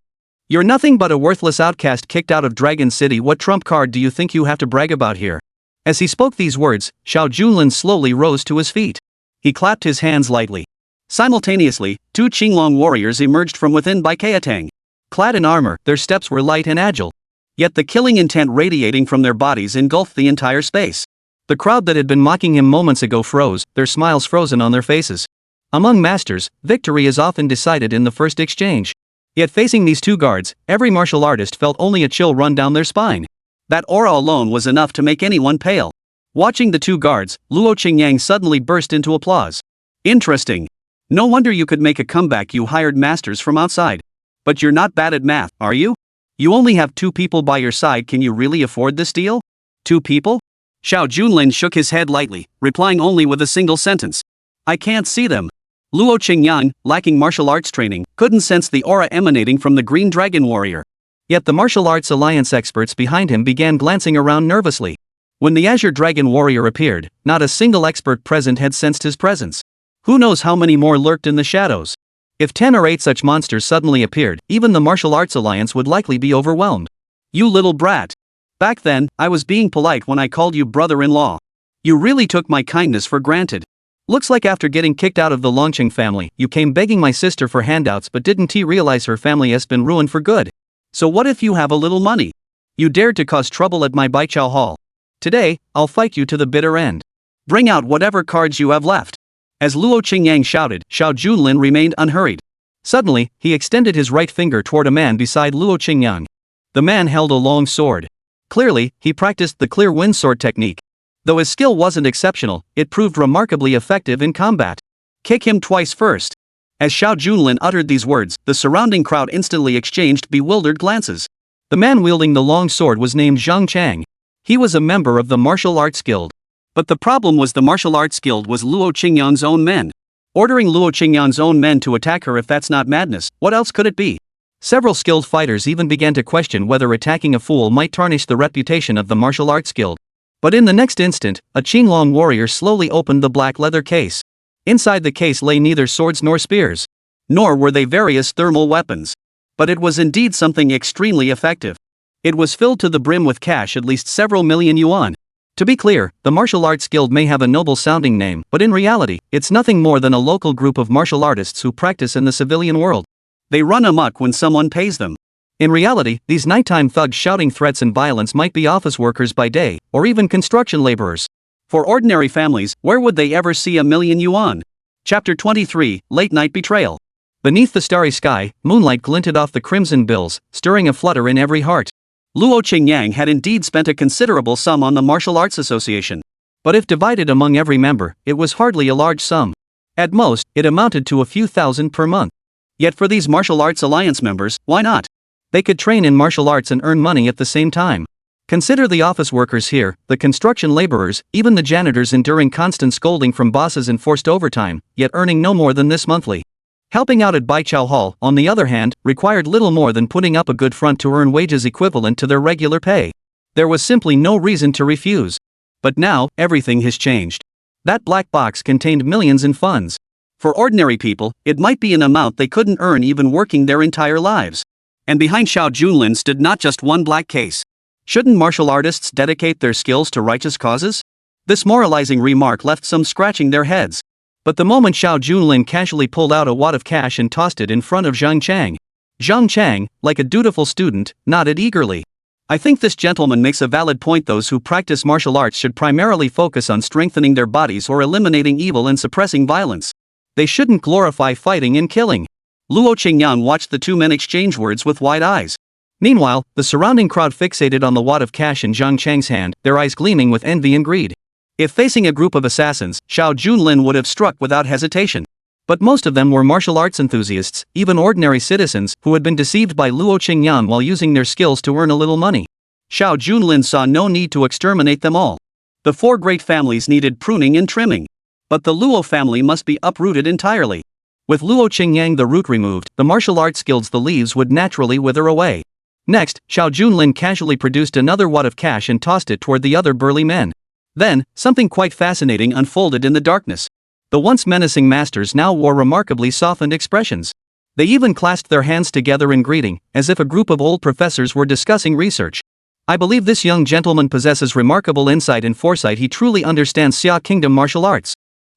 Speaker 1: You're nothing but a worthless outcast kicked out of Dragon City. What trump card do you think you have to brag about here?" As he spoke these words, Xiao Junlin slowly rose to his feet. He clapped his hands lightly. Simultaneously, 2 Qinglong warriors emerged from within Baikatang. Clad in armor, their steps were light and agile. Yet the killing intent radiating from their bodies engulfed the entire space. The crowd that had been mocking him moments ago froze, their smiles frozen on their faces. Among masters, victory is often decided in the first exchange. Yet facing these 2 guards, every martial artist felt only a chill run down their spine. That aura alone was enough to make anyone pale. Watching the 2 guards, Luo Qingyang suddenly burst into applause. "Interesting. No wonder you could make a comeback. You hired masters from outside. But you're not bad at math, are you? You only have 2 people by your side. Can you really afford this deal? 2 people?" Xiao Junlin shook his head lightly, replying only with a single sentence. "I can't see them." Luo Qingyang, lacking martial arts training, couldn't sense the aura emanating from the Green Dragon warrior. Yet the Martial Arts Alliance experts behind him began glancing around nervously. When the Azure Dragon warrior appeared, not a single expert present had sensed his presence. Who knows how many more lurked in the shadows? If 10 or 8 such monsters suddenly appeared, even the Martial Arts Alliance would likely be overwhelmed. "You little brat. Back then, I was being polite when I called you brother-in-law. You really took my kindness for granted. Looks like after getting kicked out of the Longcheng family, you came begging my sister for handouts, but didn't realize her family has been ruined for good. So what if you have a little money? You dared to cause trouble at my Baichao Hall. Today, I'll fight you to the bitter end. Bring out whatever cards you have left." As Luo Qingyang shouted, Xiao Junlin remained unhurried. Suddenly, he extended his right finger toward a man beside Luo Qingyang. The man held a long sword. Clearly, he practiced the clear wind sword technique. Though his skill wasn't exceptional, it proved remarkably effective in combat. "Kick him twice first." As Xiao Junlin uttered these words, the surrounding crowd instantly exchanged bewildered glances. The man wielding the long sword was named Zhang Chang. He was a member of the Martial Arts Guild. But the problem was the Martial Arts Guild was Luo Qingyang's own men. Ordering Luo Qingyang's own men to attack her, if that's not madness, what else could it be? Several skilled fighters even began to question whether attacking a fool might tarnish the reputation of the Martial Arts Guild. But in the next instant, a Qinglong warrior slowly opened the black leather case. Inside the case lay neither swords nor spears. Nor were they various thermal weapons. But it was indeed something extremely effective. It was filled to the brim with cash, at least several million yuan. To be clear, the martial arts guild may have a noble-sounding name, but in reality, it's nothing more than a local group of martial artists who practice in the civilian world. They run amok when someone pays them. In reality, these nighttime thugs shouting threats and violence might be office workers by day, or even construction laborers. For ordinary families, where would they ever see $1,000,000? Chapter 23, Late Night Betrayal. Beneath the starry sky, moonlight glinted off the crimson bills, stirring a flutter in every heart. Luo Qingcheng had indeed spent a considerable sum on the Martial Arts Association. But if divided among every member, it was hardly a large sum. At most, it amounted to a few thousand per month. Yet for these Martial Arts Alliance members, why not? They could train in martial arts and earn money at the same time. Consider the office workers here, the construction laborers, even the janitors enduring constant scolding from bosses and forced overtime, yet earning no more than this monthly. Helping out at Baichao Hall, on the other hand, required little more than putting up a good front to earn wages equivalent to their regular pay. There was simply no reason to refuse. But now, everything has changed. That black box contained millions in funds. For ordinary people, it might be an amount they couldn't earn even working their entire lives. And behind Xiao Junlin stood not just one black case. Shouldn't martial artists dedicate their skills to righteous causes? This moralizing remark left some scratching their heads. But the moment Xiao Junlin casually pulled out a wad of cash and tossed it in front of Zhang Chang. Zhang Chang, like a dutiful student, nodded eagerly. I think this gentleman makes a valid point. Those who practice martial arts should primarily focus on strengthening their bodies or eliminating evil and suppressing violence. They shouldn't glorify fighting and killing. Luo Qingcheng watched the two men exchange words with wide eyes. Meanwhile, the surrounding crowd fixated on the wad of cash in Zhang Chang's hand, their eyes gleaming with envy and greed. If facing a group of assassins, Xiao Junlin would have struck without hesitation. But most of them were martial arts enthusiasts, even ordinary citizens, who had been deceived by Luo Qingcheng while using their skills to earn a little money. Xiao Junlin saw no need to exterminate them all. The four great families needed pruning and trimming. But the Luo family must be uprooted entirely. With Luo Qingcheng the root removed, the martial arts guilds the leaves would naturally wither away. Next, Xiao Junlin casually produced another wad of cash and tossed it toward the other burly men. Then, something quite fascinating unfolded in the darkness. The once menacing masters now wore remarkably softened expressions. They even clasped their hands together in greeting, as if a group of old professors were discussing research. I believe this young gentleman possesses remarkable insight and foresight. He truly understands Xia Kingdom martial arts.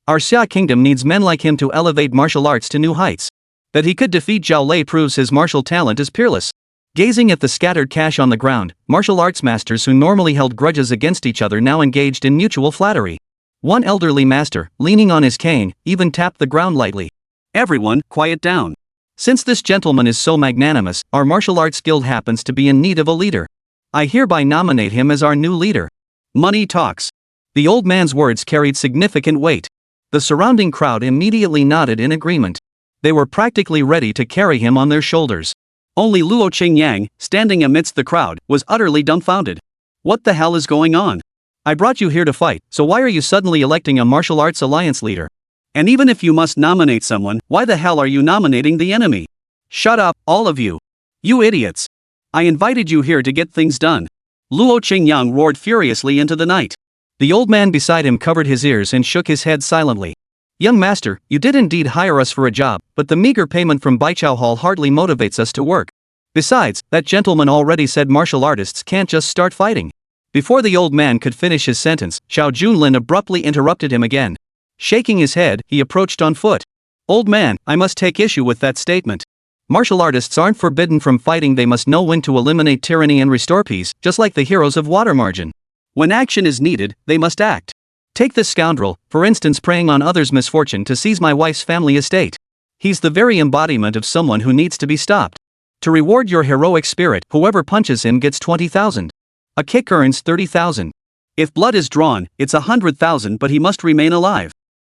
Speaker 1: Our Xia Kingdom needs men like him to elevate martial arts to new heights. That he could defeat Zhao Lei proves his martial talent is peerless. Gazing at the scattered cash on the ground, martial arts masters who normally held grudges against each other now engaged in mutual flattery. One elderly master, leaning on his cane, even tapped the ground lightly. Everyone, quiet down. Since this gentleman is so magnanimous, our martial arts guild happens to be in need of a leader. I hereby nominate him as our new leader. Money talks. The old man's words carried significant weight. The surrounding crowd immediately nodded in agreement. They were practically ready to carry him on their shoulders. Only Luo Qingcheng, standing amidst the crowd, was utterly dumbfounded. What the hell is going on? I brought you here to fight, so why are you suddenly electing a martial arts alliance leader? And even if you must nominate someone, why the hell are you nominating the enemy? Shut up, all of you. You idiots. I invited you here to get things done. Luo Qingcheng roared furiously into the night. The old man beside him covered his ears and shook his head silently. Young master, you did indeed hire us for a job, but the meager payment from Baichao Hall hardly motivates us to work. Besides, that gentleman already said martial artists can't just start fighting. Before the old man could finish his sentence, Xiao Junlin abruptly interrupted him again. Shaking his head, he approached on foot. Old man, I must take issue with that statement. Martial artists aren't forbidden from fighting. They must know when to eliminate tyranny and restore peace, just like the heroes of Water Margin. When action is needed, they must act. Take this scoundrel, for instance, preying on others' misfortune to seize my wife's family estate. He's the very embodiment of someone who needs to be stopped. To reward your heroic spirit, whoever punches him gets 20,000. A kick earns 30,000. If blood is drawn, it's 100,000, but he must remain alive.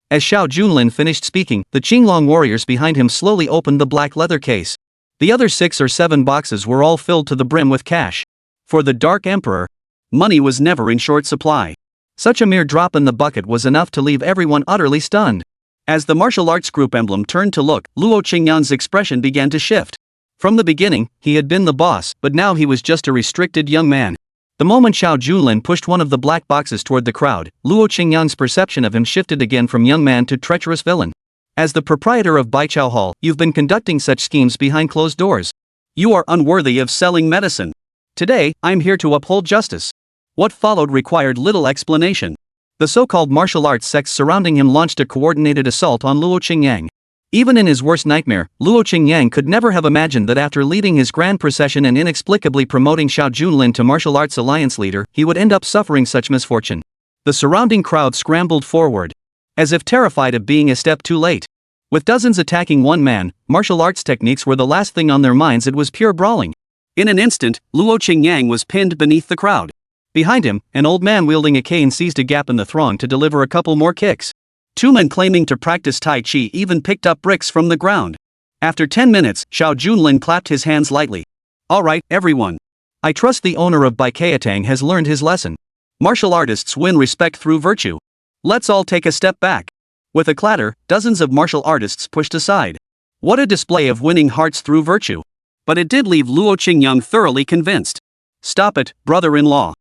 Speaker 1: As Xiao Junlin finished speaking, the Qinglong warriors behind him slowly opened the black leather case. The other 6 or 7 boxes were all filled to the brim with cash. For the Dark Emperor, money was never in short supply. Such a mere drop in the bucket was enough to leave everyone utterly stunned. As the martial arts group emblem turned to look, Luo Qingcheng's expression began to shift. From the beginning, he had been the boss, but now he was just a restricted young man. The moment Xiao Junlin pushed one of the black boxes toward the crowd, Luo Qingcheng's perception of him shifted again from young man to treacherous villain. As the proprietor of Baichao Hall, you've been conducting such schemes behind closed doors. You are unworthy of selling medicine. Today, I'm here to uphold justice. What followed required little explanation. The so-called martial arts sects surrounding him launched a coordinated assault on Luo Qingcheng. Even in his worst nightmare, Luo Qingcheng could never have imagined that after leading his grand procession and inexplicably promoting Xiao Junlin to martial arts alliance leader, he would end up suffering such misfortune. The surrounding crowd scrambled forward, as if terrified of being a step too late. With dozens attacking one man, martial arts techniques were the last thing on their minds. It was pure brawling. In an instant, Luo Qingcheng was pinned beneath the crowd. Behind him, an old man wielding a cane seized a gap in the throng to deliver a couple more kicks. Two men claiming to practice Tai Chi even picked up bricks from the ground. After 10 minutes, Xiao Junlin clapped his hands lightly. All right, everyone. I trust the owner of Baichao has learned his lesson. Martial artists win respect through virtue. Let's all take a step back. With a clatter, dozens of martial artists pushed aside. What a display of winning hearts through virtue. But it did leave Luo Qingcheng thoroughly convinced. Stop it, brother-in-law.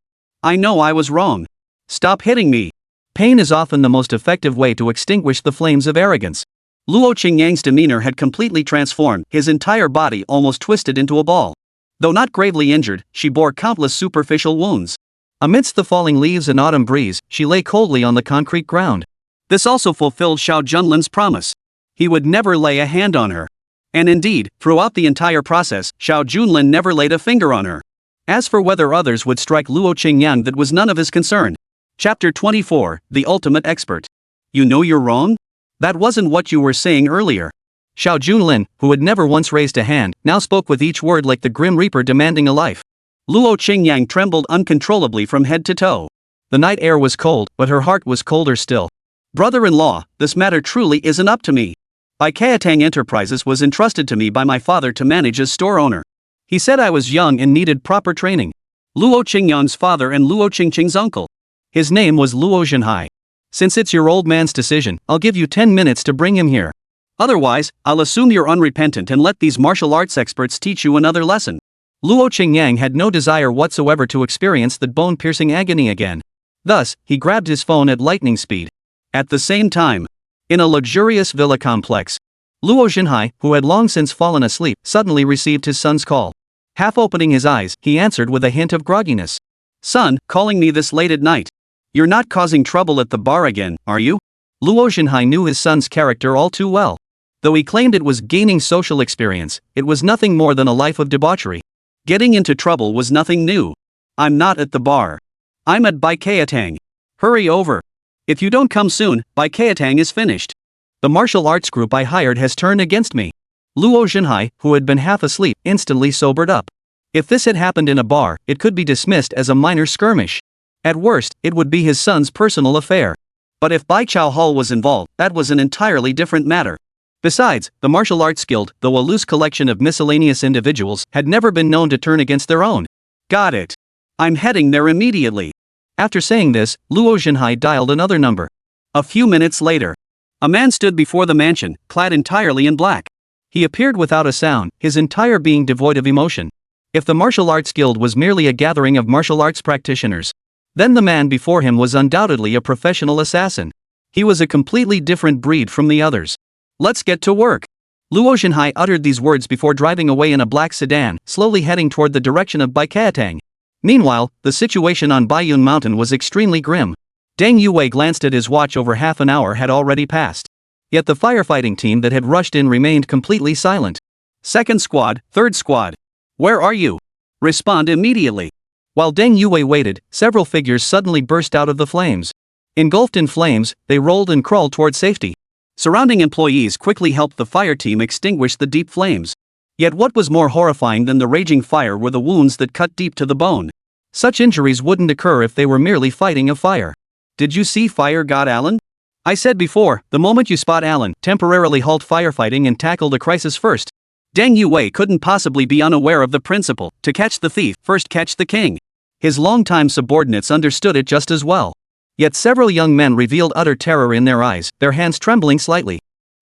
Speaker 1: I know I was wrong. Stop hitting me. Pain is often the most effective way to extinguish the flames of arrogance. Luo Qingcheng's demeanor had completely transformed, his entire body almost twisted into a ball. Though not gravely injured, she bore countless superficial wounds. Amidst the falling leaves and autumn breeze, she lay coldly on the concrete ground. This also fulfilled Xiao Junlin's promise. He would never lay a hand on her. And indeed, throughout the entire process, Xiao Junlin never laid a finger on her. As for whether others would strike Luo Qingcheng, that was none of his concern. Chapter 24, The Ultimate Expert. You know you're wrong? That wasn't what you were saying earlier. Xiao Junlin, who had never once raised a hand, now spoke with each word like the Grim Reaper demanding a life. Luo Qingcheng trembled uncontrollably from head to toe. The night air was cold, but her heart was colder still. Brother-in-law, this matter truly isn't up to me. Baichao Enterprises was entrusted to me by my father to manage as store owner. He said I was young and needed proper training. Luo Qingcheng's father and Luo Qingcheng's uncle. His name was Luo Zhenhai. Since it's your old man's decision, I'll give you 10 minutes to bring him here. Otherwise, I'll assume you're unrepentant and let these martial arts experts teach you another lesson. Luo Qingcheng had no desire whatsoever to experience that bone-piercing agony again. Thus, he grabbed his phone at lightning speed. At the same time, in a luxurious villa complex, Luo Zhenhai, who had long since fallen asleep, suddenly received his son's call. Half opening his eyes, he answered with a hint of grogginess. Son, calling me this late at night. You're not causing trouble at the bar again, are you? Luo Zhenhai knew his son's character all too well. Though he claimed it was gaining social experience, it was nothing more than a life of debauchery. Getting into trouble was nothing new. I'm not at the bar. I'm at Baichao. Hurry over. If you don't come soon, Baichao is finished. The martial arts group I hired has turned against me. Luo Zhenhai, who had been half asleep, instantly sobered up. If this had happened in a bar, it could be dismissed as a minor skirmish. At worst, it would be his son's personal affair. But if Baichao Hall was involved, that was an entirely different matter. Besides, the martial arts guild, though a loose collection of miscellaneous individuals, had never been known to turn against their own. Got it. I'm heading there immediately. After saying this, Luo Zhenhai dialed another number. A few minutes later, a man stood before the mansion, clad entirely in black. He appeared without a sound, his entire being devoid of emotion. If the martial arts guild was merely a gathering of martial arts practitioners, then the man before him was undoubtedly a professional assassin. He was a completely different breed from the others. Let's get to work. Luo Zhenhai uttered these words before driving away in a black sedan, slowly heading toward the direction of Baichao. Meanwhile, the situation on Baiyun Mountain was extremely grim. Deng Yue glanced at his watch. Over half an hour had already passed. Yet the firefighting team that had rushed in remained completely silent. Second squad, third squad. Where are you? Respond immediately. While Deng Yue waited, several figures suddenly burst out of the flames. Engulfed in flames, they rolled and crawled toward safety. Surrounding employees quickly helped the fire team extinguish the deep flames. Yet what was more horrifying than the raging fire were the wounds that cut deep to the bone. Such injuries wouldn't occur if they were merely fighting a fire. Did you see Fire God Alan? I said before, the moment you spot Alan, temporarily halt firefighting and tackle the crisis first. Deng Yue couldn't possibly be unaware of the principle, to catch the thief, first catch the king. His longtime subordinates understood it just as well. Yet several young men revealed utter terror in their eyes, their hands trembling slightly.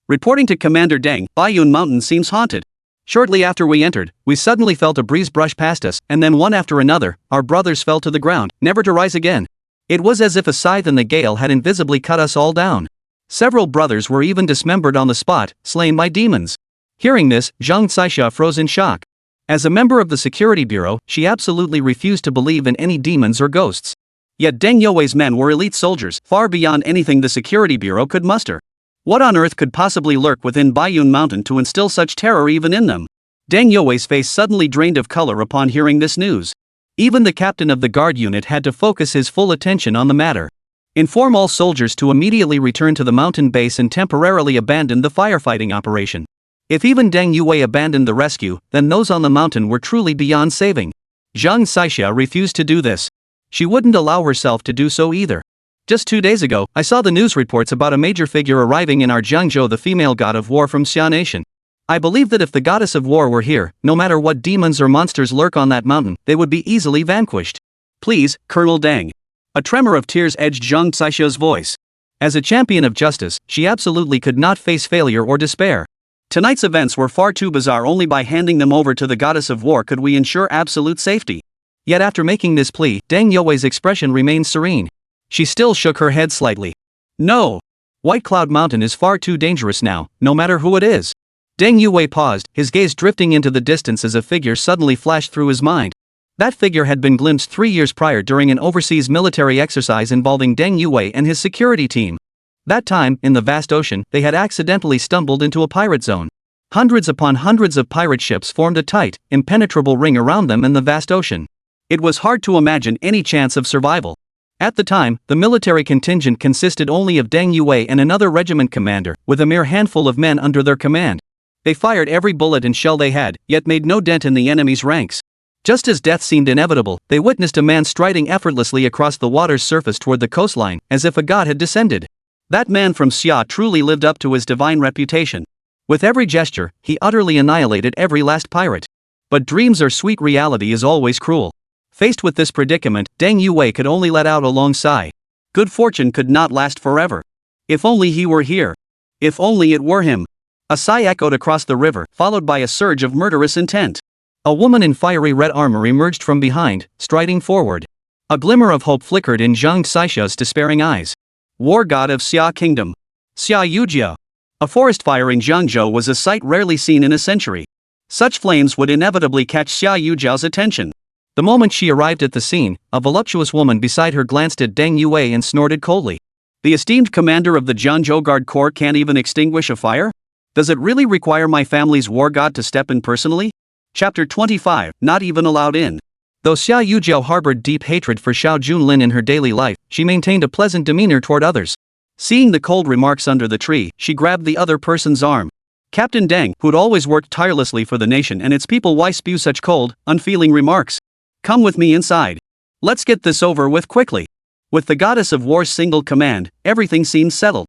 Speaker 1: Reporting to Commander Deng, Baiyun Mountain seems haunted. Shortly after we entered, we suddenly felt a breeze brush past us, and then one after another, our brothers fell to the ground, never to rise again. It was as if a scythe in the gale had invisibly cut us all down. Several brothers were even dismembered on the spot, slain by demons. Hearing this, Zhang Caixia froze in shock. As a member of the security bureau, she absolutely refused to believe in any demons or ghosts. Yet Deng Youwei's men were elite soldiers, far beyond anything the security bureau could muster. What on earth could possibly lurk within Baiyun Mountain to instill such terror even in them? Deng Youwei's face suddenly drained of color upon hearing this news. Even the captain of the guard unit had to focus his full attention on the matter. Inform all soldiers to immediately return to the mountain base and temporarily abandon the firefighting operation. If even Deng Youwei abandoned the rescue, then those on the mountain were truly beyond saving. Zhang Caixia refused to do this. She wouldn't allow herself to do so either. Just 2 days ago, I saw the news reports about a major figure arriving in our Jiangzhou, the female god of war from Xia Nation. I believe that if the goddess of war were here, no matter what demons or monsters lurk on that mountain, they would be easily vanquished. Please, Colonel Deng. A tremor of tears edged Zhang Caixia's voice. As a champion of justice, she absolutely could not face failure or despair. Tonight's events were far too bizarre. Only by handing them over to the goddess of war could we ensure absolute safety. Yet after making this plea, Deng Youwei's expression remained serene. She still shook her head slightly. No. White Cloud Mountain is far too dangerous now, no matter who it is. Deng Youwei paused, his gaze drifting into the distance as a figure suddenly flashed through his mind. That figure had been glimpsed 3 years prior during an overseas military exercise involving Deng Youwei and his security team. That time, in the vast ocean, they had accidentally stumbled into a pirate zone. Hundreds upon hundreds of pirate ships formed a tight, impenetrable ring around them in the vast ocean. It was hard to imagine any chance of survival. At the time, the military contingent consisted only of Deng Youwei and another regiment commander, with a mere handful of men under their command. They fired every bullet and shell they had, yet made no dent in the enemy's ranks. Just as death seemed inevitable, they witnessed a man striding effortlessly across the water's surface toward the coastline, as if a god had descended. That man from Xia truly lived up to his divine reputation. With every gesture, he utterly annihilated every last pirate. But dreams are sweet, reality is always cruel. Faced with this predicament, Deng Youwei could only let out a long sigh. Good fortune could not last forever. If only he were here. If only it were him. A sigh echoed across the river, followed by a surge of murderous intent. A woman in fiery red armor emerged from behind, striding forward. A glimmer of hope flickered in Zhang Caixia's despairing eyes. War god of Xia Kingdom. Xia Yujiao. A forest fire in Jiangzhou was a sight rarely seen in a century. Such flames would inevitably catch Xia Yujiao's attention. The moment she arrived at the scene, a voluptuous woman beside her glanced at Deng Youwei and snorted coldly. The esteemed commander of the Jiangzhou Guard Corps can't even extinguish a fire? Does it really require my family's war god to step in personally? Chapter 25, Not Even Allowed In. Though Xia Yujiao harbored deep hatred for Xiao Junlin in her daily life, she maintained a pleasant demeanor toward others. Seeing the cold remarks under the tree, she grabbed the other person's arm. Captain Deng, who'd always worked tirelessly for the nation and its people, why spew such cold, unfeeling remarks? Come with me inside. Let's get this over with quickly. With the goddess of war's single command, everything seemed settled.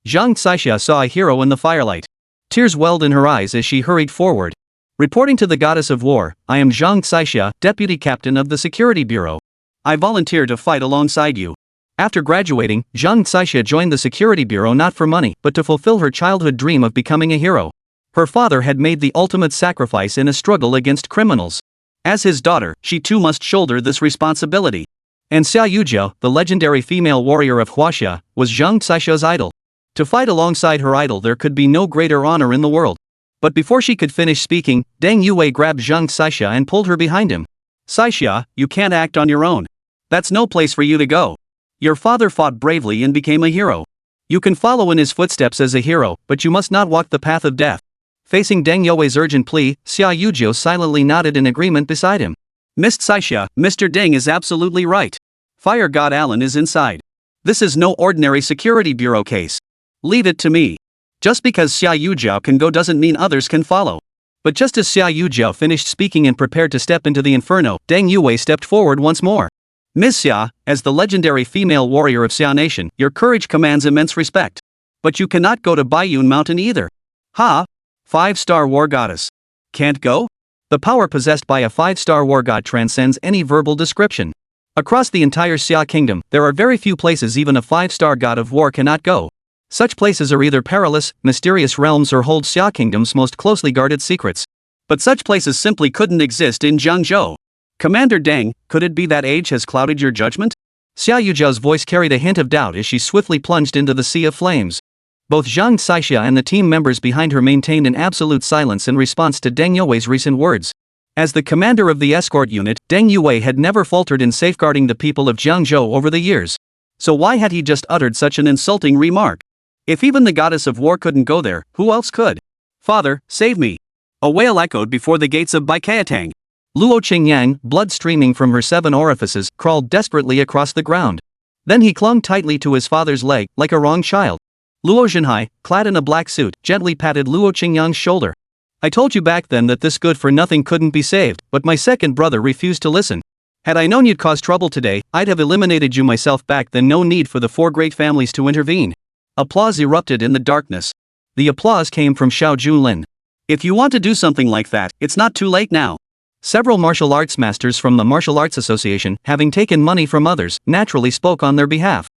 Speaker 1: Zhang Caixia saw a hero in the firelight. Tears welled in her eyes as she hurried forward. Reporting to the goddess of war, I am Zhang Caixia, deputy captain of the security bureau. I volunteer to fight alongside you. After graduating, Zhang Caixia joined the security bureau not for money, but to fulfill her childhood dream of becoming a hero. Her father had made the ultimate sacrifice in a struggle against criminals. As his daughter, she too must shoulder this responsibility. And Xia Yujiao, the legendary female warrior of Huaxia, was Zhang Caixia's idol. To fight alongside her idol there could be no greater honor in the world. But before she could finish speaking, Deng Youwei grabbed Zhang Caixia and pulled her behind him. Caixia, you can't act on your own. That's no place for you to go. Your father fought bravely and became a hero. You can follow in his footsteps as a hero, but you must not walk the path of death. Facing Deng Youwei's urgent plea, Xia Yujiao silently nodded in agreement beside him. Miss Caixia, Mr. Deng is absolutely right. Fire God Allen is inside. This is no ordinary security bureau case. Leave it to me. Just because Xia Yujiao can go doesn't mean others can follow. But just as Xia Yujiao finished speaking and prepared to step into the inferno, Deng Youwei stepped forward once more. Ms. Xia, as the legendary female warrior of Xia Nation, your courage commands immense respect. But you cannot go to Baiyun Mountain either. Ha! 5-star war goddess. Can't go? The power possessed by a 5-star war god transcends any verbal description. Across the entire Xia kingdom, there are very few places even a 5-star god of war cannot go. Such places are either perilous, mysterious realms or hold Xia kingdom's most closely guarded secrets. But such places simply couldn't exist in Jiangzhou. Commander Deng, could it be that age has clouded your judgment? Xia Yujiao's voice carried a hint of doubt as she swiftly plunged into the sea of flames. Both Zhang Caixia and the team members behind her maintained an absolute silence in response to Deng Yuwei's recent words. As the commander of the escort unit, Deng Yuwei had never faltered in safeguarding the people of Jiangzhou over the years. So why had he just uttered such an insulting remark? If even the goddess of war couldn't go there, who else could? Father, save me! A wail echoed before the gates of Baiqiatang. Luo Qingcheng, blood streaming from her 7 orifices, crawled desperately across the ground. Then he clung tightly to his father's leg, like a wronged child. Luo Zhenhai, clad in a black suit, gently patted Luo Qingcheng's shoulder. I told you back then that this good-for-nothing couldn't be saved, but my second brother refused to listen. Had I known you'd cause trouble today, I'd have eliminated you myself back then. No need for the 4 great families to intervene. Applause erupted in the darkness. The applause came from Xiao Junlin. If you want to do something like that, it's not too late now. Several martial arts masters from the Martial Arts Association, having taken money from others, naturally spoke on their behalf.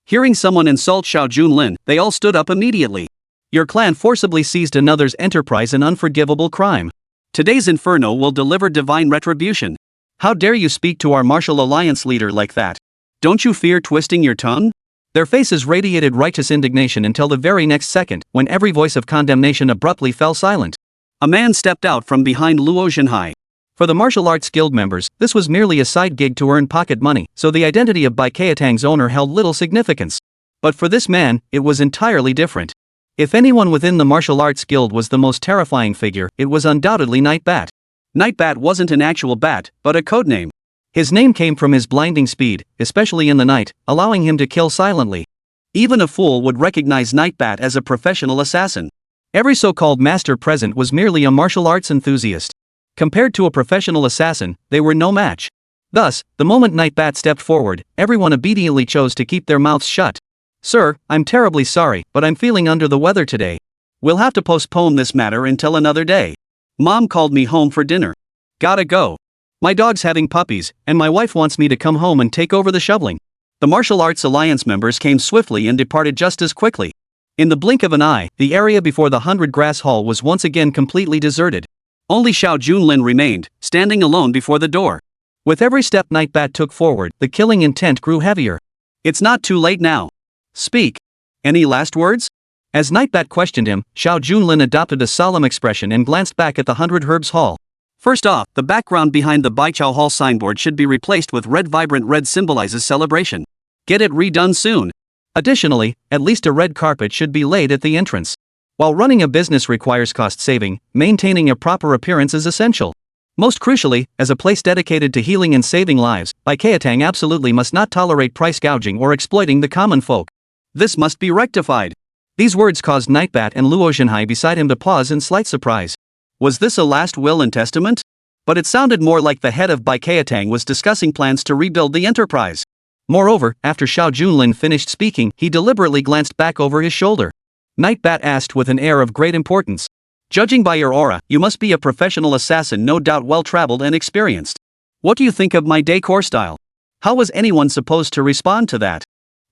Speaker 1: Hearing someone insult Xiao Junlin, they all stood up immediately. Your clan forcibly seized another's enterprise, an unforgivable crime. Today's inferno will deliver divine retribution. How dare you speak to our martial alliance leader like that? Don't you fear twisting your tongue? Their faces radiated righteous indignation until the very next second, when every voice of condemnation abruptly fell silent. A man stepped out from behind Luo Zhenhai. For the martial arts guild members, this was merely a side gig to earn pocket money, so the identity of Baiqiatang's owner held little significance. But for this man, it was entirely different. If anyone within the martial arts guild was the most terrifying figure, it was undoubtedly Nightbat. Nightbat wasn't an actual bat, but a codename. His name came from his blinding speed, especially in the night, allowing him to kill silently. Even a fool would recognize Nightbat as a professional assassin. Every so-called master present was merely a martial arts enthusiast. Compared to a professional assassin, they were no match. Thus, the moment Nightbat stepped forward, everyone obediently chose to keep their mouths shut. Sir, I'm terribly sorry, but I'm feeling under the weather today. We'll have to postpone this matter until another day. Mom called me home for dinner. Gotta go. My dog's having puppies, and my wife wants me to come home and take over the shoveling. The Martial Arts Alliance members came swiftly and departed just as quickly. In the blink of an eye, the area before the 100 Grass Hall was once again completely deserted. Only Xiao Junlin remained, standing alone before the door. With every step Nightbat took forward, the killing intent grew heavier. It's not too late now. Speak. Any last words? As Nightbat questioned him, Xiao Junlin adopted a solemn expression and glanced back at the 100 Herbs Hall. First off, the background behind the Baiqiao Hall signboard should be replaced with red. Vibrant red symbolizes celebration. Get it redone soon. Additionally, at least a red carpet should be laid at the entrance. While running a business requires cost saving, maintaining a proper appearance is essential. Most crucially, as a place dedicated to healing and saving lives, Baiqiatang absolutely must not tolerate price gouging or exploiting the common folk. This must be rectified. These words caused Nightbat and Luo Zhenhai beside him to pause in slight surprise. Was this a last will and testament? But it sounded more like the head of Baiqiatang was discussing plans to rebuild the enterprise. Moreover, after Xiao Junlin finished speaking, he deliberately glanced back over his shoulder. Nightbat asked with an air of great importance. Judging by your aura, you must be a professional assassin, no doubt well-traveled and experienced. What do you think of my decor style? How was anyone supposed to respond to that?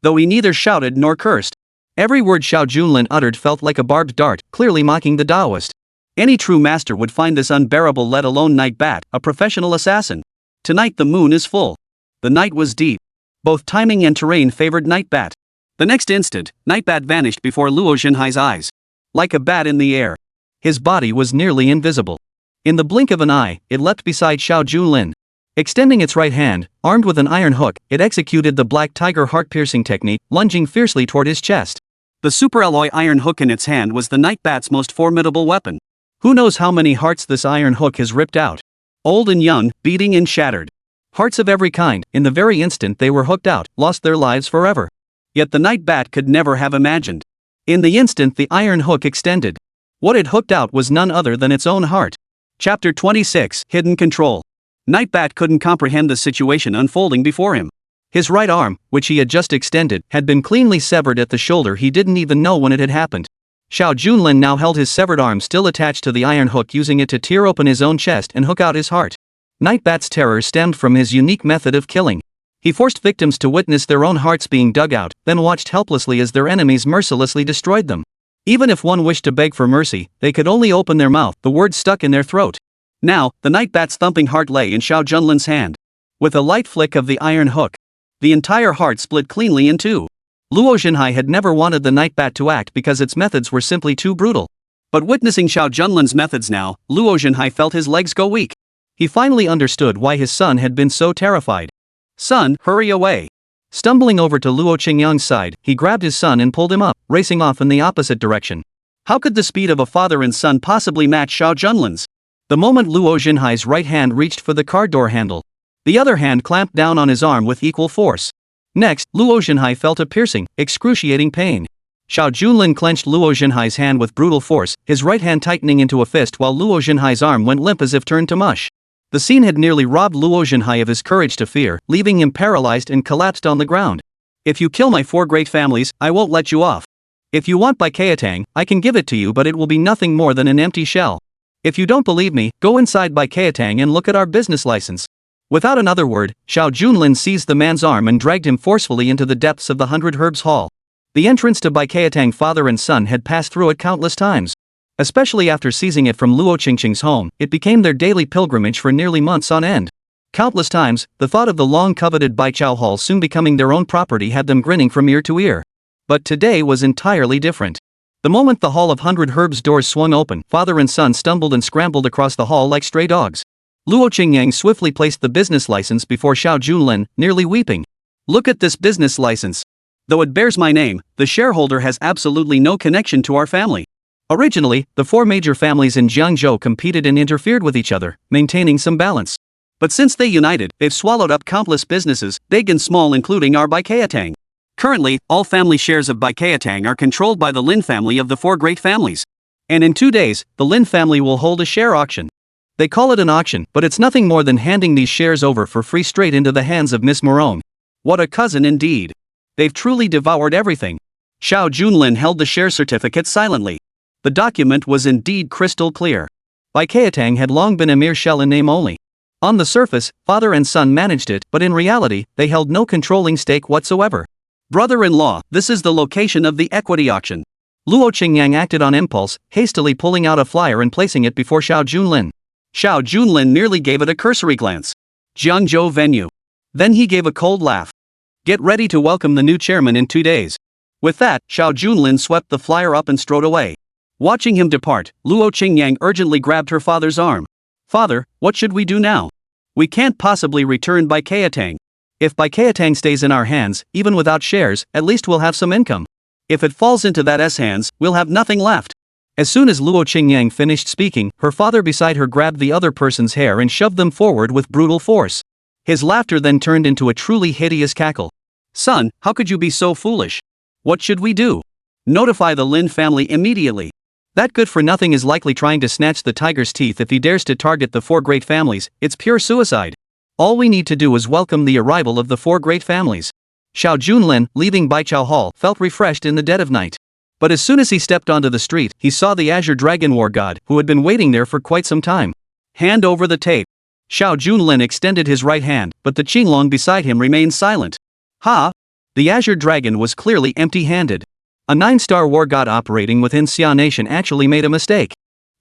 Speaker 1: Though he neither shouted nor cursed. Every word Xiao Junlin uttered felt like a barbed dart, clearly mocking the Taoist. Any true master would find this unbearable, let alone Nightbat, a professional assassin. Tonight the moon is full. The night was deep. Both timing and terrain favored Nightbat. The next instant, Nightbat vanished before Luo Zhenhai's eyes. Like a bat in the air. His body was nearly invisible. In the blink of an eye, it leapt beside Xiao Junlin. Extending its right hand, armed with an iron hook, it executed the black tiger heart-piercing technique, lunging fiercely toward his chest. The super-alloy iron hook in its hand was the Nightbat's most formidable weapon. Who knows how many hearts this iron hook has ripped out? Old and young, beating and shattered. Hearts of every kind, in the very instant they were hooked out, lost their lives forever. Yet the Nightbat could never have imagined. In the instant the iron hook extended. What it hooked out was none other than its own heart. Chapter 26, Hidden Control. Nightbat couldn't comprehend the situation unfolding before him. His right arm, which he had just extended, had been cleanly severed at the shoulder. He didn't even know when it had happened. Xiao Junlin now held his severed arm still attached to the iron hook, using it to tear open his own chest and hook out his heart. Nightbat's terror stemmed from his unique method of killing. He forced victims to witness their own hearts being dug out, then watched helplessly as their enemies mercilessly destroyed them. Even if one wished to beg for mercy, they could only open their mouth, the words stuck in their throat. Now, the night bat's thumping heart lay in Xiao Junlin's hand. With a light flick of the iron hook, the entire heart split cleanly in two. Luo Xinhai had never wanted the night bat to act because its methods were simply too brutal. But witnessing Xiao Junlin's methods now, Luo Xinhai felt his legs go weak. He finally understood why his son had been so terrified. "Son, hurry away." Stumbling over to Luo Qingcheng's side, he grabbed his son and pulled him up, racing off in the opposite direction. How could the speed of a father and son possibly match Xiao Junlin's? The moment Luo Xinhai's right hand reached for the car door handle, the other hand clamped down on his arm with equal force. Next, Luo Xinhai felt a piercing, excruciating pain. Xiao Junlin clenched Luo Xinhai's hand with brutal force, his right hand tightening into a fist while Luo Xinhai's arm went limp as if turned to mush. The scene had nearly robbed Luo Xinhai of his courage to fear, leaving him paralyzed and collapsed on the ground. "If you kill my 4 great families, I won't let you off. If you want Baikatang, I can give it to you, but it will be nothing more than an empty shell. If you don't believe me, go inside Baikatang and look at our business license." Without another word, Xiao Junlin seized the man's arm and dragged him forcefully into the depths of the 100 Herbs Hall. The entrance to Baikatang father and son had passed through it countless times. Especially after seizing it from Luo Qingcheng's home, it became their daily pilgrimage for nearly months on end. Countless times, the thought of the long-coveted Baichao Hall soon becoming their own property had them grinning from ear to ear. But today was entirely different. The moment the Hall of 100 Herbs doors swung open, father and son stumbled and scrambled across the hall like stray dogs. Luo Qingcheng swiftly placed the business license before Xiao Junlin, nearly weeping. "Look at this business license. Though it bears my name, the shareholder has absolutely no connection to our family. Originally, the 4 major families in Jiangzhou competed and interfered with each other, maintaining some balance. But since they united, they've swallowed up countless businesses, big and small, including our Baikatang. Currently, all family shares of Baikatang are controlled by the Lin family of the 4 great families. And in 2 days, the Lin family will hold a share auction. They call it an auction, but it's nothing more than handing these shares over for free straight into the hands of Miss Morone. What a cousin indeed. They've truly devoured everything." Xiao Junlin held the share certificate silently. The document was indeed crystal clear. Baikatang had long been a mere shell in name only. On the surface, father and son managed it, but in reality, they held no controlling stake whatsoever. "Brother-in-law, this is the location of the equity auction." Luo Qingcheng acted on impulse, hastily pulling out a flyer and placing it before Xiao Junlin. Xiao Junlin merely gave it a cursory glance. "Jiangzhou venue." Then he gave a cold laugh. "Get ready to welcome the new chairman in 2 days." With that, Xiao Junlin swept the flyer up and strode away. Watching him depart, Luo Qingcheng urgently grabbed her father's arm. "Father, what should we do now? We can't possibly return Baikatang. If Baikatang stays in our hands, even without shares, at least we'll have some income. If it falls into that S hands, we'll have nothing left." As soon as Luo Qingcheng finished speaking, her father beside her grabbed the other person's hair and shoved them forward with brutal force. His laughter then turned into a truly hideous cackle. "Son, how could you be so foolish? What should we do? Notify the Lin family immediately. That good-for-nothing is likely trying to snatch the tiger's teeth if he dares to target the 4 great families. It's pure suicide. All we need to do is welcome the arrival of the 4 great families." Xiao Junlin, leaving Baichao Hall, felt refreshed in the dead of night. But as soon as he stepped onto the street, he saw the Azure Dragon War God, who had been waiting there for quite some time. "Hand over the tape." Xiao Junlin extended his right hand, but the Qinglong beside him remained silent. "Ha!" The Azure Dragon was clearly empty-handed. A 9-star war god operating within Xia Nation actually made a mistake.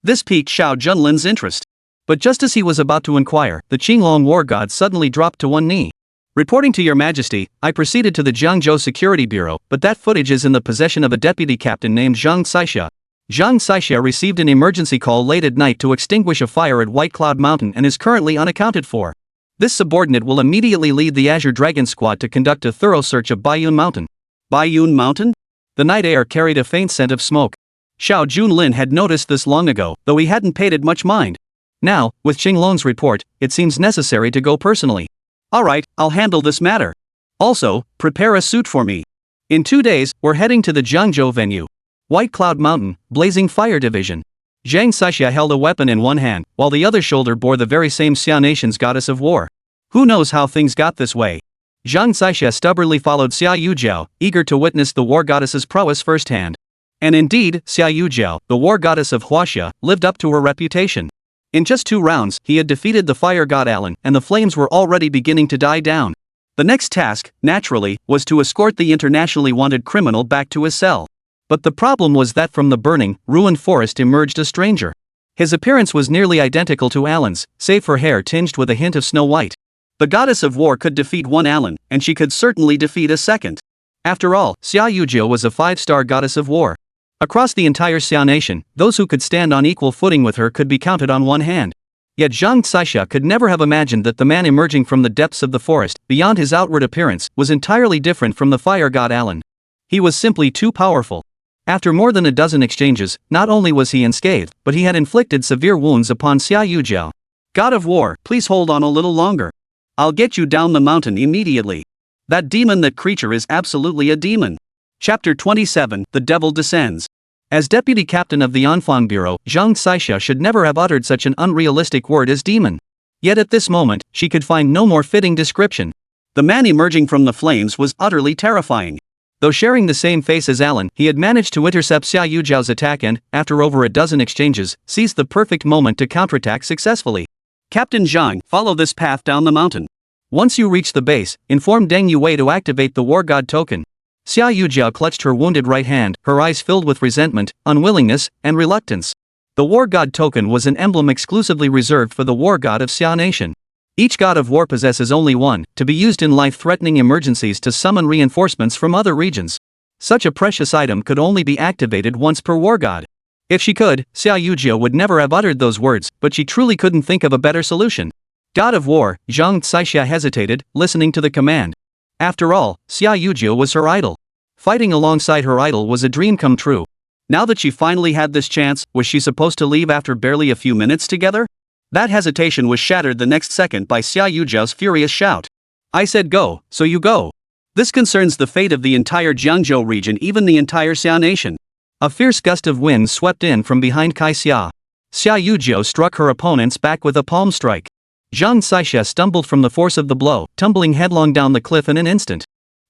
Speaker 1: This piqued Xiao Junlin's interest. But just as he was about to inquire, the Qinglong war god suddenly dropped to one knee. "Reporting to your majesty, I proceeded to the Jiangzhou Security Bureau, but that footage is in the possession of a deputy captain named Zhang Xixia. Zhang Xixia received an emergency call late at night to extinguish a fire at White Cloud Mountain and is currently unaccounted for. This subordinate will immediately lead the Azure Dragon Squad to conduct a thorough search of Baiyun Mountain." Baiyun Mountain? The night air carried a faint scent of smoke. Xiao Junlin had noticed this long ago, though he hadn't paid it much mind. Now, with Qinglong's report, it seems necessary to go personally. "Alright, I'll handle this matter. Also, prepare a suit for me. In 2 days, we're heading to the Jiangzhou venue. White Cloud Mountain, Blazing Fire Division." Zhang Xixia held a weapon in one hand, while the other shoulder bore the very same Xia Nation's goddess of war. Who knows how things got this way? Zhang Xixia stubbornly followed Xia Yujiao, eager to witness the war goddess's prowess firsthand. And indeed, Xia Yujiao, the war goddess of Huaxia, lived up to her reputation. In just 2 rounds, he had defeated the fire god Alan, and the flames were already beginning to die down. The next task, naturally, was to escort the internationally wanted criminal back to his cell. But the problem was that from the burning, ruined forest emerged a stranger. His appearance was nearly identical to Alan's, save for hair tinged with a hint of snow white. The goddess of war could defeat one Alan, and she could certainly defeat a second. After all, Xia Yujiao was a 5-star goddess of war. Across the entire Xia nation, those who could stand on equal footing with her could be counted on one hand. Yet Zhang Caixia could never have imagined that the man emerging from the depths of the forest, beyond his outward appearance, was entirely different from the fire god Alan. He was simply too powerful. After more than a dozen exchanges, not only was he unscathed, but he had inflicted severe wounds upon Xia Yujiao. God of war, please hold on a little longer. I'll get you down the mountain immediately. That creature is absolutely a demon. Chapter 27, The Devil Descends. As deputy captain of the Enfant Bureau, Zhang Caixia should never have uttered such an unrealistic word as demon. Yet at this moment, she could find no more fitting description. The man emerging from the flames was utterly terrifying. Though sharing the same face as Alan, he had managed to intercept Xia Yujiao's attack and, after over a dozen exchanges, seized the perfect moment to counterattack successfully. Captain Zhang, follow this path down the mountain. Once you reach the base, inform Deng Yue to activate the war god token. Xia Yujiao clutched her wounded right hand, her eyes filled with resentment, unwillingness, and reluctance. The war god token was an emblem exclusively reserved for the war god of Xia Nation. Each god of war possesses only one, to be used in life-threatening emergencies to summon reinforcements from other regions. Such a precious item could only be activated once per war god. If she could, Xia Yujiao would never have uttered those words, but she truly couldn't think of a better solution. God of war, Zhang Caixia hesitated, listening to the command. After all, Xia Yujiao was her idol. Fighting alongside her idol was a dream come true. Now that she finally had this chance, was she supposed to leave after barely a few minutes together? That hesitation was shattered the next second by Xia Yujiao's furious shout. I said go, so you go. This concerns the fate of the entire Jiangzhou region, even the entire Xia nation. A fierce gust of wind swept in from behind Xia. Xia Yujiao struck her opponent's back with a palm strike. Zhang Caixia stumbled from the force of the blow, tumbling headlong down the cliff in an instant.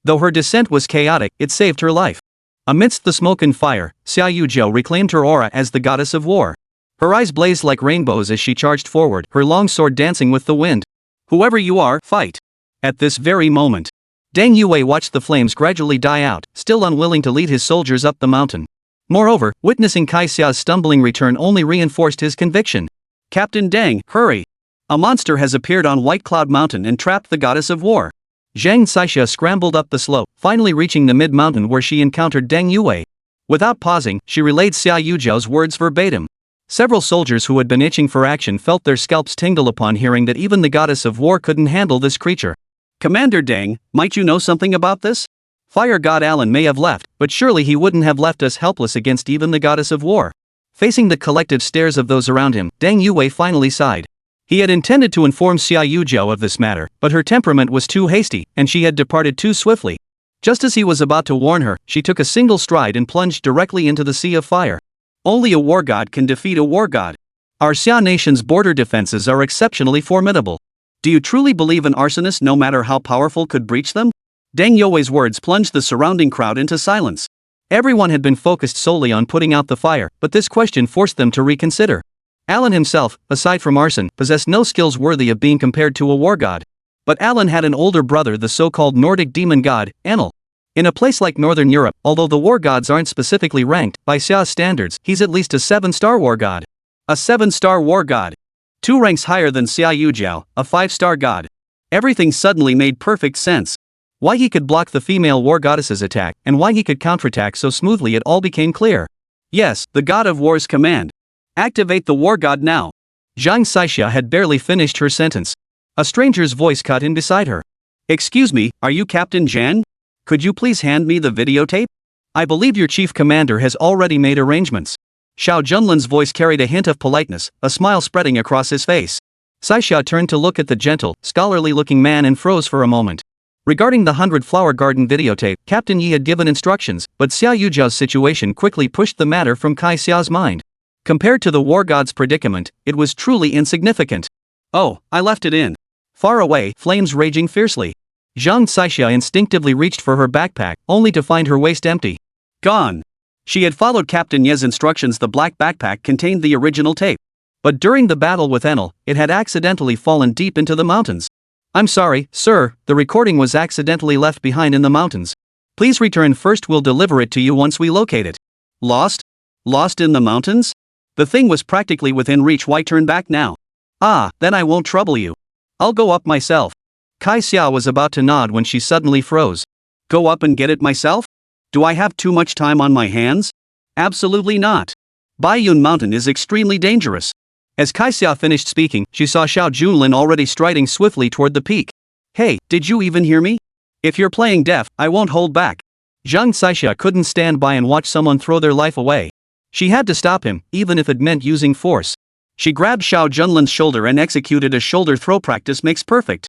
Speaker 1: Though her descent was chaotic, it saved her life. Amidst the smoke and fire, Xia Yujiao reclaimed her aura as the goddess of war. Her eyes blazed like rainbows as she charged forward, her long sword dancing with the wind. Whoever you are, fight. At this very moment, Deng Yue watched the flames gradually die out, still unwilling to lead his soldiers up the mountain. Moreover, witnessing Xia's stumbling return only reinforced his conviction. Captain Deng, hurry! A monster has appeared on White Cloud Mountain and trapped the goddess of war. Zhang Caixia scrambled up the slope, finally reaching the mid-mountain where she encountered Deng Yue. Without pausing, she relayed Xia Yujiao's words verbatim. Several soldiers who had been itching for action felt their scalps tingle upon hearing that even the goddess of war couldn't handle this creature. Commander Deng, might you know something about this? Fire god Alan may have left, but surely he wouldn't have left us helpless against even the goddess of war. Facing the collective stares of those around him, Deng Yue finally sighed. He had intended to inform Xia Yujiao of this matter, but her temperament was too hasty, and she had departed too swiftly. Just as he was about to warn her, she took a single stride and plunged directly into the sea of fire. Only a war god can defeat a war god. Our Xia nation's border defenses are exceptionally formidable. Do you truly believe an arsonist, no matter how powerful, could breach them? Deng Yue's words plunged the surrounding crowd into silence. Everyone had been focused solely on putting out the fire, but this question forced them to reconsider. Alan himself, aside from arson, possessed no skills worthy of being compared to a war god. But Alan had an older brother, the so-called Nordic demon god, Enel. In a place like Northern Europe, although the war gods aren't specifically ranked, by Xia's standards, he's at least a 7-star war god. A 7-star war god. 2 ranks higher than Xia Yujiao, a 5-star god. Everything suddenly made perfect sense. Why he could block the female war goddess's attack, and why he could counterattack so smoothly, it all became clear. Yes, the god of war's command. Activate the war god now. Zhang Caixia had barely finished her sentence. A stranger's voice cut in beside her. Excuse me, are you Captain Zhan? Could you please hand me the videotape? I believe your chief commander has already made arrangements. Xiao Junlin's voice carried a hint of politeness, a smile spreading across his face. Caixia turned to look at the gentle, scholarly-looking man and froze for a moment. Regarding the 100-Flower Garden videotape, Captain Yi had given instructions, but Xia Yujiao's situation quickly pushed the matter from Xia's mind. Compared to the war god's predicament, it was truly insignificant. Oh, I left it in. Far away, flames raging fiercely. Zhang Caixia instinctively reached for her backpack, only to find her waist empty. Gone. She had followed Captain Ye's instructions. The black backpack contained the original tape. But during the battle with Enel, it had accidentally fallen deep into the mountains. I'm sorry, sir, the recording was accidentally left behind in the mountains. Please return first, we'll deliver it to you once we locate it. Lost? Lost in the mountains? The thing was practically within reach. Why turn back now? Ah, then I won't trouble you. I'll go up myself. Kai Xiao was about to nod when she suddenly froze. Go up and get it myself? Do I have too much time on my hands? Absolutely not. Baiyun Mountain is extremely dangerous. As Kai Xiao finished speaking, she saw Xiao Junlin already striding swiftly toward the peak. Hey, did you even hear me? If you're playing deaf, I won't hold back. Zhang Caixia couldn't stand by and watch someone throw their life away. She had to stop him, even if it meant using force. She grabbed Xiao Junlin's shoulder and executed a shoulder throw. Practice makes perfect.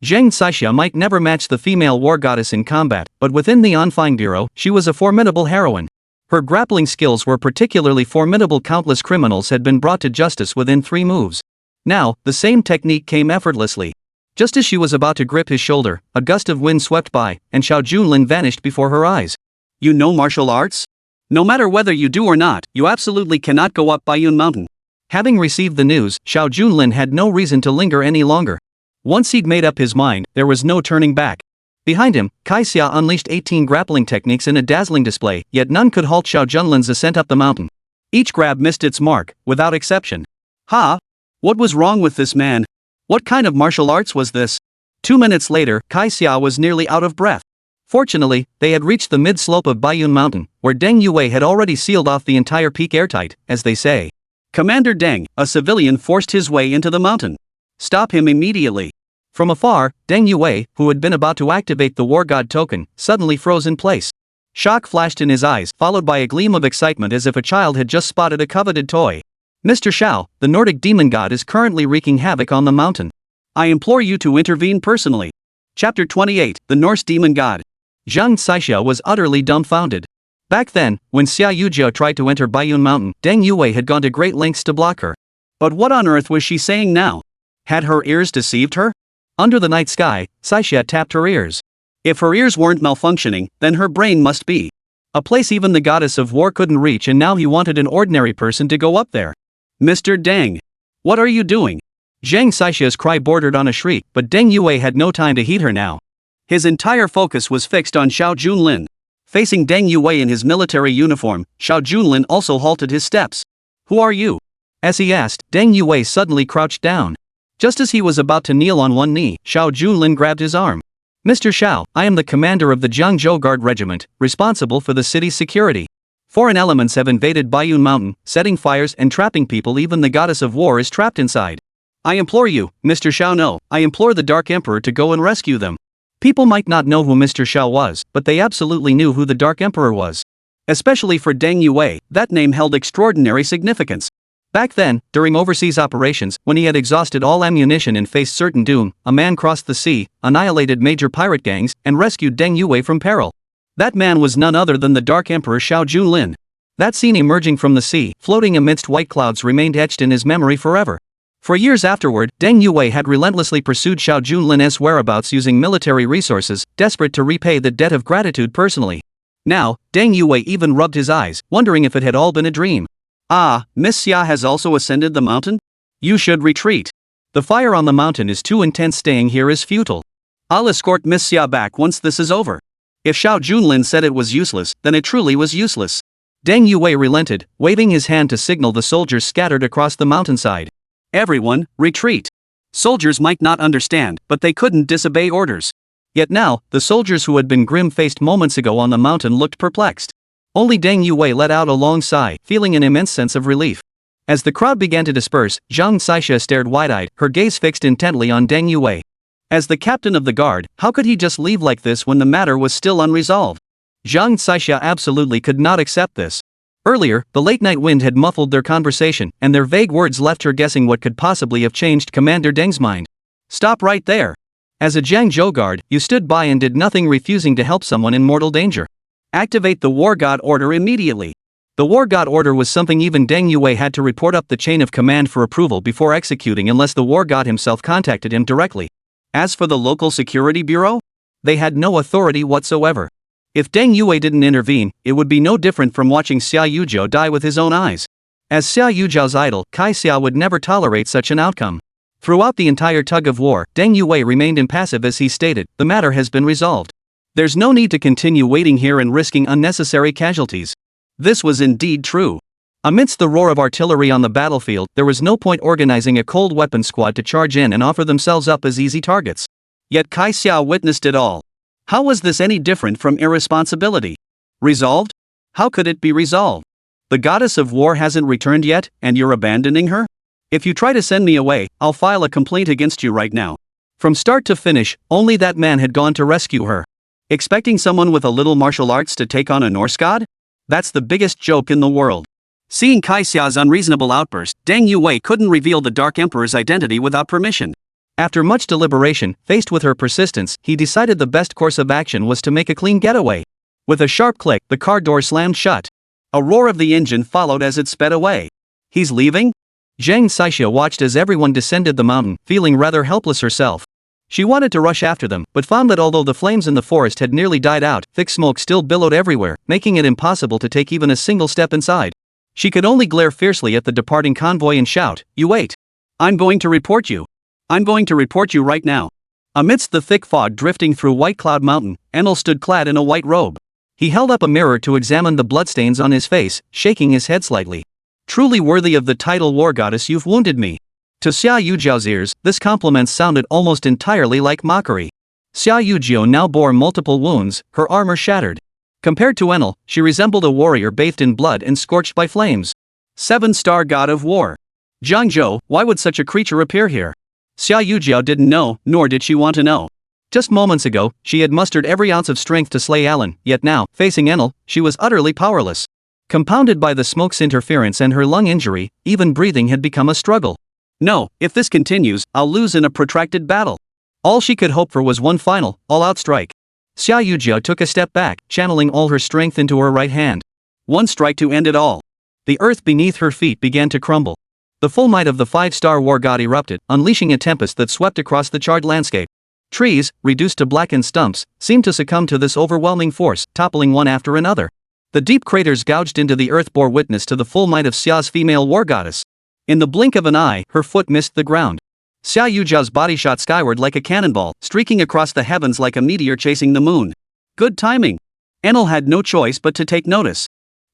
Speaker 1: Zhang Caixia might never match the female war goddess in combat, but within the Anfang Bureau, she was a formidable heroine. Her grappling skills were particularly formidable. Countless criminals had been brought to justice within 3 moves. Now, the same technique came effortlessly. Just as she was about to grip his shoulder, a gust of wind swept by, and Xiao Junlin vanished before her eyes. You know martial arts? No matter whether you do or not, you absolutely cannot go up Baiyun Mountain. Having received the news, Xiao Junlin had no reason to linger any longer. Once he'd made up his mind, there was no turning back. Behind him, Kai Xia unleashed 18 grappling techniques in a dazzling display, yet none could halt Xiao Junlin's ascent up the mountain. Each grab missed its mark, without exception. Ha! What was wrong with this man? What kind of martial arts was this? 2 minutes later, Kai Xia was nearly out of breath. Fortunately, they had reached the mid-slope of Baiyun Mountain, where Deng Yue had already sealed off the entire peak airtight, as they say. Commander Deng, a civilian, forced his way into the mountain. Stop him immediately. From afar, Deng Yue, who had been about to activate the War God token, suddenly froze in place. Shock flashed in his eyes, followed by a gleam of excitement as if a child had just spotted a coveted toy. Mr. Xiao, the Nordic demon god is currently wreaking havoc on the mountain. I implore you to intervene personally. Chapter 28, The Norse Demon God. Zhang Caixia was utterly dumbfounded. Back then, when Xia Yujiao tried to enter Baiyun Mountain, Deng Yue had gone to great lengths to block her. But what on earth was she saying now? Had her ears deceived her? Under the night sky, Caixia tapped her ears. If her ears weren't malfunctioning, then her brain must be. A place even the goddess of war couldn't reach, and now he wanted an ordinary person to go up there. Mr. Deng. What are you doing? Zhang Caixia's cry bordered on a shriek, but Deng Yue had no time to heed her now. His entire focus was fixed on Xiao Junlin. Facing Deng Yue in his military uniform, Xiao Junlin also halted his steps. Who are you? As he asked, Deng Yue suddenly crouched down. Just as he was about to kneel on one knee, Xiao Junlin grabbed his arm. Mr. Xiao, I am the commander of the Jiangzhou Guard Regiment, responsible for the city's security. Foreign elements have invaded Baiyun Mountain, setting fires and trapping people. Even the goddess of war is trapped inside. I implore you, Mr. Xiao, no, I implore the Dark Emperor to go and rescue them. People might not know who Mr. Xiao was, but they absolutely knew who the Dark Emperor was. Especially for Deng Yue, that name held extraordinary significance. Back then, during overseas operations, when he had exhausted all ammunition and faced certain doom, a man crossed the sea, annihilated major pirate gangs, and rescued Deng Yue from peril. That man was none other than the Dark Emperor Xiao Junlin. That scene emerging from the sea, floating amidst white clouds, remained etched in his memory forever. For years afterward, Deng Yue had relentlessly pursued Xiao Junlin's whereabouts using military resources, desperate to repay the debt of gratitude personally. Now, Deng Yue even rubbed his eyes, wondering if it had all been a dream. Ah, Miss Xia has also ascended the mountain? You should retreat. The fire on the mountain is too intense. Staying here is futile. I'll escort Miss Xia back once this is over. If Xiao Junlin said it was useless, then it truly was useless. Deng Yue relented, waving his hand to signal the soldiers scattered across the mountainside. Everyone, retreat. Soldiers might not understand, but they couldn't disobey orders. Yet now, the soldiers who had been grim-faced moments ago on the mountain looked perplexed. Only Deng Yue let out a long sigh, feeling an immense sense of relief. As the crowd began to disperse, Zhang Caixia stared wide-eyed, her gaze fixed intently on Deng Yue. As the captain of the guard, how could he just leave like this when the matter was still unresolved? Zhang Caixia absolutely could not accept this. Earlier, the late-night wind had muffled their conversation, and their vague words left her guessing what could possibly have changed Commander Deng's mind. Stop right there. As a Jiangzhou guard, you stood by and did nothing, refusing to help someone in mortal danger. Activate the War God Order immediately. The War God Order was something even Deng Yue had to report up the chain of command for approval before executing, unless the War God himself contacted him directly. As for the local security bureau, they had no authority whatsoever. If Deng Yue didn't intervene, it would be no different from watching Xia Yujiao die with his own eyes. As Xia Yujiao's idol, Kai Xia would never tolerate such an outcome. Throughout the entire tug of war, Deng Yue remained impassive as he stated, "The matter has been resolved. There's no need to continue waiting here and risking unnecessary casualties." This was indeed true. Amidst the roar of artillery on the battlefield, there was no point organizing a cold weapon squad to charge in and offer themselves up as easy targets. Yet Kai Xiao witnessed it all. How was this any different from irresponsibility? Resolved? How could it be resolved? The goddess of war hasn't returned yet, and you're abandoning her? If you try to send me away, I'll file a complaint against you right now. From start to finish, only that man had gone to rescue her. Expecting someone with a little martial arts to take on a Norse god? That's the biggest joke in the world. Seeing Kai Xiao's unreasonable outburst, Deng Yue couldn't reveal the Dark Emperor's identity without permission. After much deliberation, faced with her persistence, he decided the best course of action was to make a clean getaway. With a sharp click, the car door slammed shut. A roar of the engine followed as it sped away. He's leaving? Zhang Saixia watched as everyone descended the mountain, feeling rather helpless herself. She wanted to rush after them, but found that although the flames in the forest had nearly died out, thick smoke still billowed everywhere, making it impossible to take even a single step inside. She could only glare fiercely at the departing convoy and shout, "You wait! I'm going to report you! I'm going to report you right now!" Amidst the thick fog drifting through White Cloud Mountain, Enel stood clad in a white robe. He held up a mirror to examine the bloodstains on his face, shaking his head slightly. "Truly worthy of the title war goddess, you've wounded me." To Xia Yujiao's ears, this compliment sounded almost entirely like mockery. Xia Yujiao now bore multiple wounds, her armor shattered. Compared to Enel, she resembled a warrior bathed in blood and scorched by flames. 7-star god of war. Jiangzhou, why would such a creature appear here? Xia Yujiao didn't know, nor did she want to know. Just moments ago, she had mustered every ounce of strength to slay Alan, yet now, facing Enel, she was utterly powerless. Compounded by the smoke's interference and her lung injury, even breathing had become a struggle. No, if this continues, I'll lose in a protracted battle. All she could hope for was one final, all-out strike. Xia Yujiao took a step back, channeling all her strength into her right hand. One strike to end it all. The earth beneath her feet began to crumble. The full might of the 5-star war god erupted, unleashing a tempest that swept across the charred landscape. Trees, reduced to blackened stumps, seemed to succumb to this overwhelming force, toppling one after another. The deep craters gouged into the earth bore witness to the full might of Xia's female war goddess. In the blink of an eye, her foot missed the ground. Xia Yujiao's body shot skyward like a cannonball, streaking across the heavens like a meteor chasing the moon. Good timing. Enel had no choice but to take notice.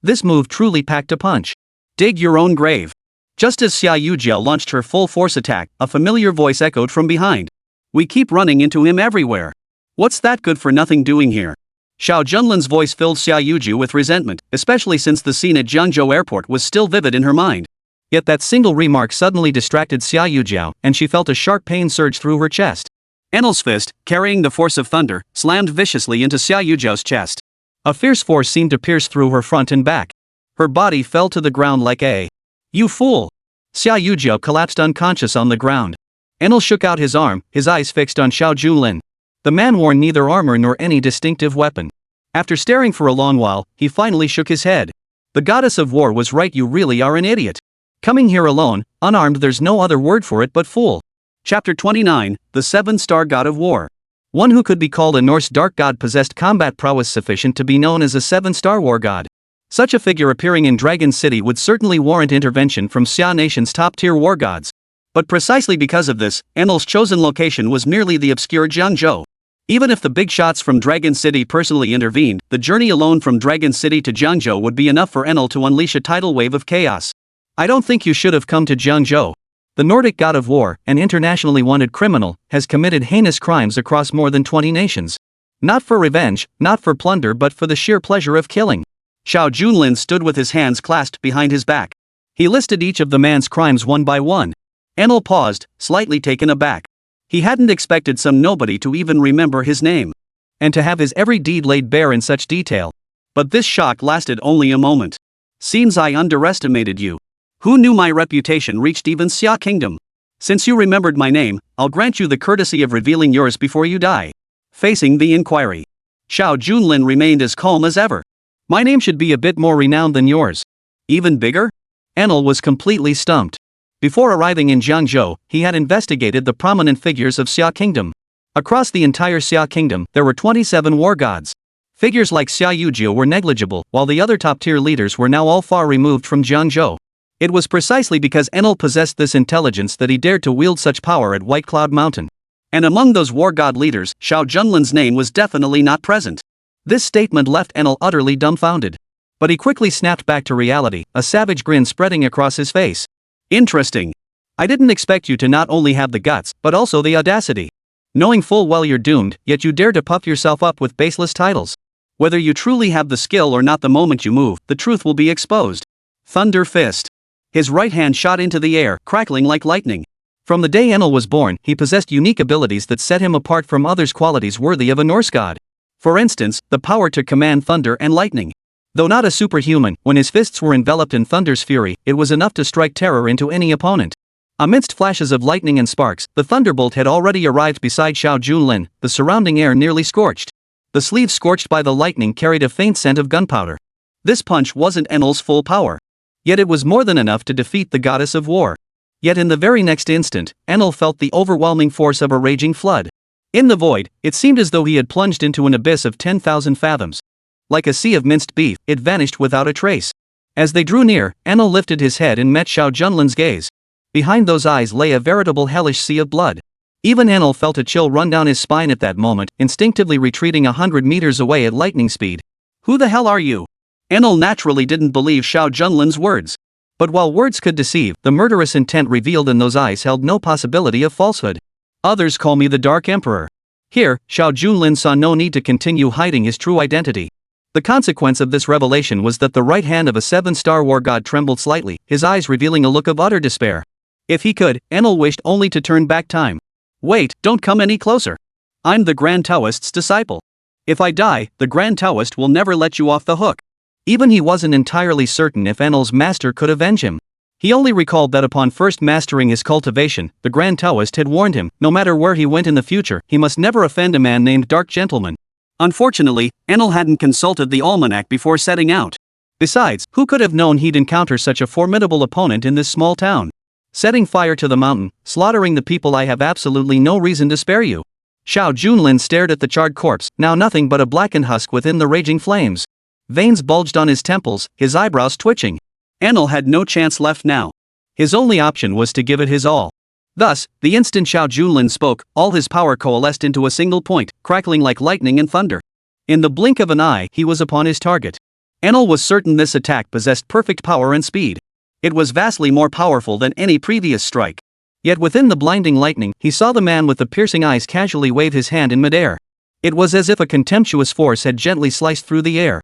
Speaker 1: This move truly packed a punch. Dig your own grave. Just as Xia Yujiao launched her full-force attack, a familiar voice echoed from behind. We keep running into him everywhere. What's that good-for-nothing doing here? Xiao Junlin's voice filled Xia Yujiao with resentment, especially since the scene at Jiangzhou airport was still vivid in her mind. Yet that single remark suddenly distracted Xia Yujiao, and she felt a sharp pain surge through her chest. Enel's fist, carrying the force of thunder, slammed viciously into Xia Yujiao's chest. A fierce force seemed to pierce through her front and back. Her body fell to the ground like a... "You fool!" Xia Yujiao collapsed unconscious on the ground. Enel shook out his arm, his eyes fixed on Xiao Junlin. The man wore neither armor nor any distinctive weapon. After staring for a long while, he finally shook his head. The goddess of war was right, you really are an idiot. Coming here alone, unarmed, there's no other word for it but fool. Chapter 29, the 7-star god of war. One who could be called a Norse dark god possessed combat prowess sufficient to be known as a 7-star war god. Such a figure appearing in Dragon City would certainly warrant intervention from Xia Nation's top-tier war gods. But precisely because of this, Enel's chosen location was merely the obscure Jiangzhou. Even if the big shots from Dragon City personally intervened, the journey alone from Dragon City to Jiangzhou would be enough for Enel to unleash a tidal wave of chaos. I don't think you should have come to Jiangzhou. The Nordic god of war, an internationally wanted criminal, has committed heinous crimes across more than 20 nations. Not for revenge, not for plunder, but for the sheer pleasure of killing. Xiao Junlin stood with his hands clasped behind his back. He listed each of the man's crimes one by one. Enel paused, slightly taken aback. He hadn't expected some nobody to even remember his name. And to have his every deed laid bare in such detail. But this shock lasted only a moment. Seems I underestimated you. Who knew my reputation reached even Xia Kingdom? Since you remembered my name, I'll grant you the courtesy of revealing yours before you die. Facing the inquiry, Xiao Junlin remained as calm as ever. My name should be a bit more renowned than yours. Even bigger? Enel was completely stumped. Before arriving in Jiangzhou, he had investigated the prominent figures of Xia Kingdom. Across the entire Xia Kingdom, there were 27 war gods. Figures like Xia Yujiao were negligible, while the other top-tier leaders were now all far removed from Jiangzhou. It was precisely because Enel possessed this intelligence that he dared to wield such power at White Cloud Mountain. And among those war god leaders, Xiao Junlin's name was definitely not present. This statement left Enel utterly dumbfounded. But he quickly snapped back to reality, a savage grin spreading across his face. Interesting. I didn't expect you to not only have the guts, but also the audacity. Knowing full well you're doomed, yet you dare to puff yourself up with baseless titles. Whether you truly have the skill or not, the moment you move, the truth will be exposed. Thunder Fist. His right hand shot into the air, crackling like lightning. From the day Enel was born, he possessed unique abilities that set him apart from others, qualities worthy of a Norse god. For instance, the power to command thunder and lightning. Though not a superhuman, when his fists were enveloped in thunder's fury, it was enough to strike terror into any opponent. Amidst flashes of lightning and sparks, the thunderbolt had already arrived beside Xiao Junlin, the surrounding air nearly scorched. The sleeves scorched by the lightning carried a faint scent of gunpowder. This punch wasn't Enel's full power. Yet it was more than enough to defeat the goddess of war. Yet in the very next instant, Enel felt the overwhelming force of a raging flood. In the void, it seemed as though he had plunged into an abyss of 10,000 fathoms. Like a sea of minced beef, it vanished without a trace. As they drew near, Enel lifted his head and met Xiao Junlin's gaze. Behind those eyes lay a veritable hellish sea of blood. Even Enel felt a chill run down his spine at that moment, instinctively retreating 100 meters away at lightning speed. Who the hell are you? Enel naturally didn't believe Xiao Junlin's words. But while words could deceive, the murderous intent revealed in those eyes held no possibility of falsehood. Others call me the Dark Emperor. Here, Xiao Junlin saw no need to continue hiding his true identity. The consequence of this revelation was that the right hand of a 7-star war god trembled slightly, his eyes revealing a look of utter despair. If he could, Enel wished only to turn back time. Wait, don't come any closer. I'm the Grand Taoist's disciple. If I die, the Grand Taoist will never let you off the hook. Even he wasn't entirely certain if Enel's master could avenge him. He only recalled that upon first mastering his cultivation, the Grand Taoist had warned him, no matter where he went in the future, he must never offend a man named Dark Gentleman. Unfortunately, Enel hadn't consulted the almanac before setting out. Besides, who could have known he'd encounter such a formidable opponent in this small town? Setting fire to the mountain, slaughtering the people, I have absolutely no reason to spare you. Xiao Junlin stared at the charred corpse, now nothing but a blackened husk within the raging flames. Veins bulged on his temples, his eyebrows twitching. Enel had no chance left now. His only option was to give it his all. Thus, the instant Xiao Junlin spoke, all his power coalesced into a single point, crackling like lightning and thunder. In the blink of an eye, he was upon his target. Enel was certain this attack possessed perfect power and speed. It was vastly more powerful than any previous strike. Yet within the blinding lightning, he saw the man with the piercing eyes casually wave his hand in midair. It was as if a contemptuous force had gently sliced through the air.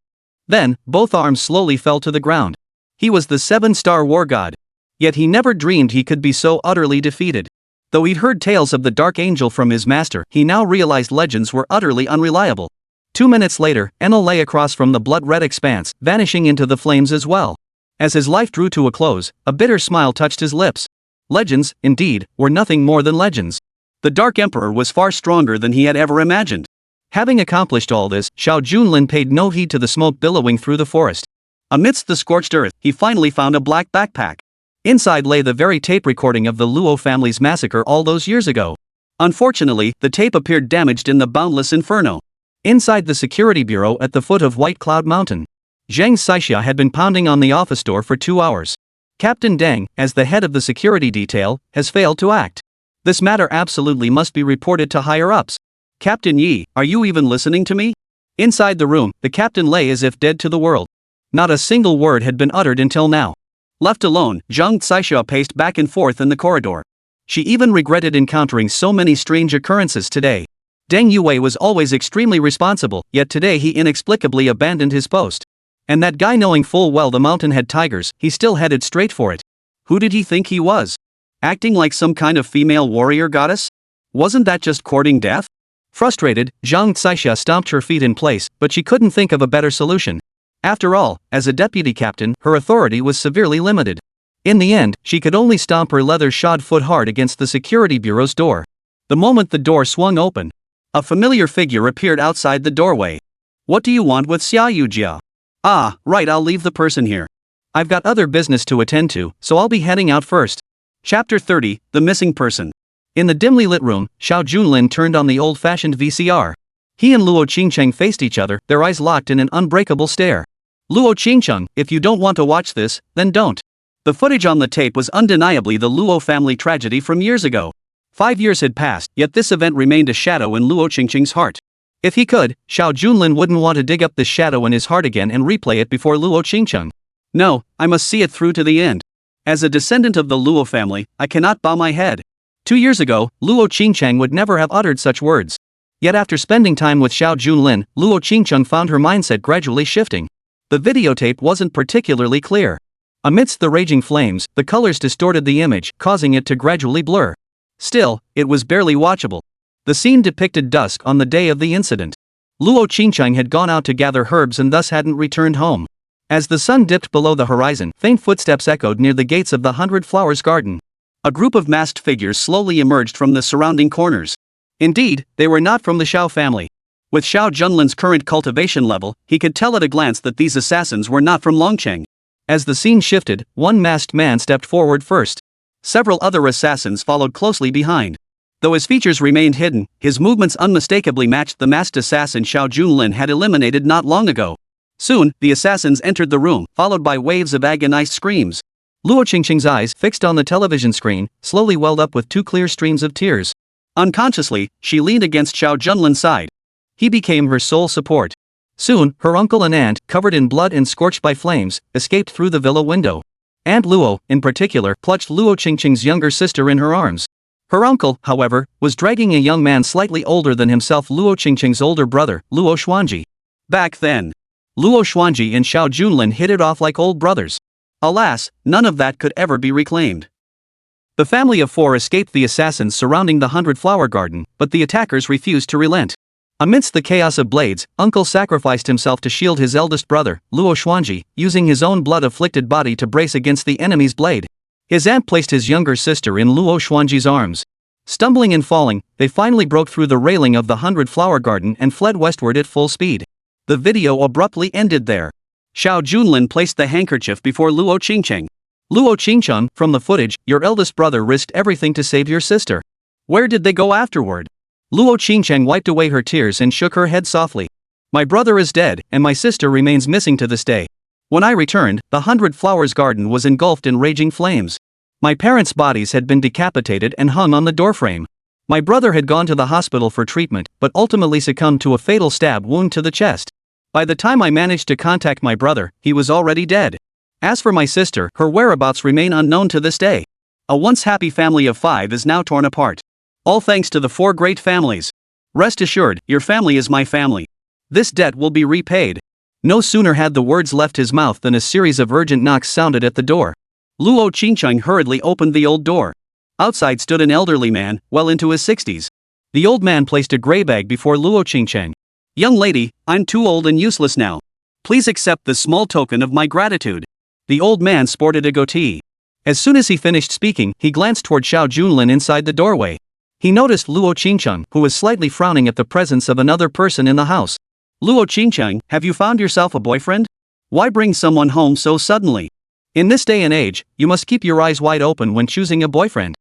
Speaker 1: Then, both arms slowly fell to the ground. He was the 7-star war god. Yet he never dreamed he could be so utterly defeated. Though he'd heard tales of the Dark Angel from his master, he now realized legends were utterly unreliable. 2 minutes later, Enel lay across from the blood-red expanse, vanishing into the flames as well. As his life drew to a close, a bitter smile touched his lips. Legends, indeed, were nothing more than legends. The Dark Emperor was far stronger than he had ever imagined. Having accomplished all this, Xiao Junlin paid no heed to the smoke billowing through the forest. Amidst the scorched earth, he finally found a black backpack. Inside lay the very tape recording of the Luo family's massacre all those years ago. Unfortunately, the tape appeared damaged in the boundless inferno. Inside the security bureau at the foot of White Cloud Mountain, Zhang Xixia had been pounding on the office door for 2 hours. Captain Deng, as the head of the security detail, has failed to act. This matter absolutely must be reported to higher-ups. Captain Yi, are you even listening to me? Inside the room, the captain lay as if dead to the world. Not a single word had been uttered until now. Left alone, Zhang Xixia paced back and forth in the corridor. She even regretted encountering so many strange occurrences today. Deng Yue was always extremely responsible, yet today he inexplicably abandoned his post. And that guy, knowing full well the mountain had tigers, he still headed straight for it. Who did he think he was? Acting like some kind of female warrior goddess? Wasn't that just courting death? Frustrated, Zhang Xixia stomped her feet in place, but she couldn't think of a better solution. After all, as a deputy captain, her authority was severely limited. In the end, she could only stomp her leather-shod foot hard against the security bureau's door. The moment the door swung open, a familiar figure appeared outside the doorway. What do you want with Xia Yujiao? Ah, right, I'll leave the person here. I've got other business to attend to, so I'll be heading out first. Chapter 30, The Missing Person. In the dimly lit room, Xiao Junlin turned on the old-fashioned VCR. He and Luo Qingcheng faced each other, their eyes locked in an unbreakable stare. Luo Qingcheng, if you don't want to watch this, then don't. The footage on the tape was undeniably the Luo family tragedy from years ago. 5 years had passed, yet this event remained a shadow in Luo Qingcheng's heart. If he could, Xiao Junlin wouldn't want to dig up the shadow in his heart again and replay it before Luo Qingcheng. No, I must see it through to the end. As a descendant of the Luo family, I cannot bow my head. 2 years ago, Luo Qingcheng would never have uttered such words. Yet after spending time with Xiao Junlin, Luo Qingcheng found her mindset gradually shifting. The videotape wasn't particularly clear. Amidst the raging flames, the colors distorted the image, causing it to gradually blur. Still, it was barely watchable. The scene depicted dusk on the day of the incident. Luo Qingcheng had gone out to gather herbs and thus hadn't returned home. As the sun dipped below the horizon, faint footsteps echoed near the gates of the 100 Flowers garden. A group of masked figures slowly emerged from the surrounding corners. Indeed, they were not from the Xiao family. With Xiao Junlin's current cultivation level, he could tell at a glance that these assassins were not from Longcheng. As the scene shifted, one masked man stepped forward first. Several other assassins followed closely behind. Though his features remained hidden, his movements unmistakably matched the masked assassin Xiao Junlin had eliminated not long ago. Soon, the assassins entered the room, followed by waves of agonized screams. Luo Qingcheng's eyes, fixed on the television screen, slowly welled up with 2 clear streams of tears. Unconsciously, she leaned against Xiao Junlin's side. He became her sole support. Soon, her uncle and aunt, covered in blood and scorched by flames, escaped through the villa window. Aunt Luo, in particular, clutched Luo Qingcheng's younger sister in her arms. Her uncle, however, was dragging a young man slightly older than himself, Luo Qingcheng's older brother, Luo Xuanji. Back then, Luo Xuanji and Xiao Junlin hit it off like old brothers. Alas, none of that could ever be reclaimed. The family of 4 escaped the assassins surrounding the 100 Flower garden, but the attackers refused to relent. Amidst the chaos of blades, Uncle sacrificed himself to shield his eldest brother, Luo Xuanji, using his own blood-afflicted body to brace against the enemy's blade. His aunt placed his younger sister in Luo Xuanji's arms. Stumbling and falling, they finally broke through the railing of the 100 Flower garden and fled westward at full speed. The video abruptly ended there. Xiao Junlin placed the handkerchief before Luo Qingcheng. Luo Qingcheng, from the footage, your eldest brother risked everything to save your sister. Where did they go afterward? Luo Qingcheng wiped away her tears and shook her head softly. My brother is dead, and my sister remains missing to this day. When I returned, the 100 Flowers garden was engulfed in raging flames. My parents' bodies had been decapitated and hung on the doorframe. My brother had gone to the hospital for treatment, but ultimately succumbed to a fatal stab wound to the chest. By the time I managed to contact my brother, he was already dead. As for my sister, her whereabouts remain unknown to this day. A once happy family of 5 is now torn apart. All thanks to the 4 great families. Rest assured, your family is my family. This debt will be repaid. No sooner had the words left his mouth than a series of urgent knocks sounded at the door. Luo Qingcheng hurriedly opened the old door. Outside stood an elderly man, well into his 60s. The old man placed a gray bag before Luo Qingcheng. Young lady, I'm too old and useless now. Please accept this small token of my gratitude. The old man sported a goatee. As soon as he finished speaking, he glanced toward Xiao Junlin inside the doorway. He noticed Luo Qingcheng, who was slightly frowning at the presence of another person in the house. Luo Qingcheng, have you found yourself a boyfriend? Why bring someone home so suddenly? In this day and age, you must keep your eyes wide open when choosing a boyfriend.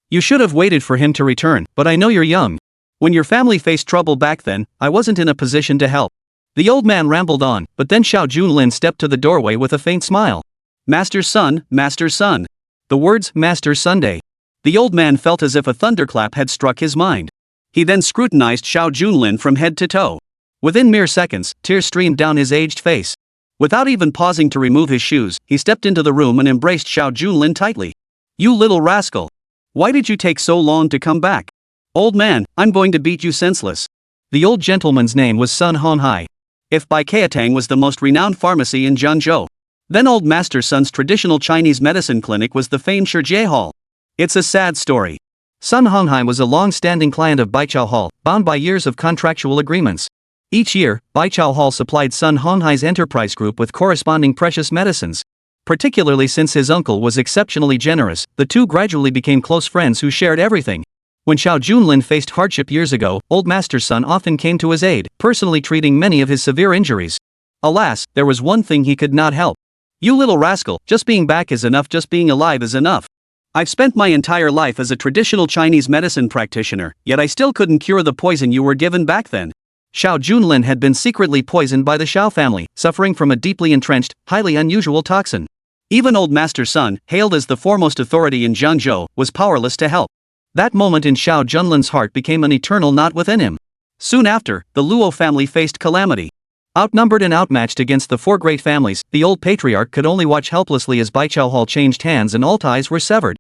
Speaker 1: You should have waited for him to return, but I know you're young. When your family faced trouble back then, I wasn't in a position to help. The old man rambled on, but then Xiao Junlin stepped to the doorway with a faint smile. Master's son, Master's son. The words, Master's Sunday. The old man felt as if a thunderclap had struck his mind. He then scrutinized Xiao Junlin from head to toe. Within mere seconds, tears streamed down his aged face. Without even pausing to remove his shoes, he stepped into the room and embraced Xiao Junlin tightly. You little rascal. Why did you take so long to come back? Old man, I'm going to beat you senseless. The old gentleman's name was Sun Honghai. If Bai Keatang was the most renowned pharmacy in Jiangzhou, then old Master Sun's traditional Chinese medicine clinic was the famed Shijie Hall. It's a sad story. Sun Honghai was a long-standing client of Baichao Hall, bound by years of contractual agreements. Each year, Baichao Hall supplied Sun Honghai's enterprise group with corresponding precious medicines. Particularly since his uncle was exceptionally generous, the two gradually became close friends who shared everything. When Xiao Junlin faced hardship years ago, old Master Sun often came to his aid, personally treating many of his severe injuries. Alas, there was one thing he could not help. You little rascal, just being back is enough, just being alive is enough. I've spent my entire life as a traditional Chinese medicine practitioner, yet I still couldn't cure the poison you were given back then. Xiao Junlin had been secretly poisoned by the Xiao family, suffering from a deeply entrenched, highly unusual toxin. Even old Master Sun, hailed as the foremost authority in Jiangzhou, was powerless to help. That moment in Xiao Junlin's heart became an eternal knot within him. Soon after, the Luo family faced calamity. Outnumbered and outmatched against the four great families, the old patriarch could only watch helplessly as Baichao Hall changed hands and all ties were severed.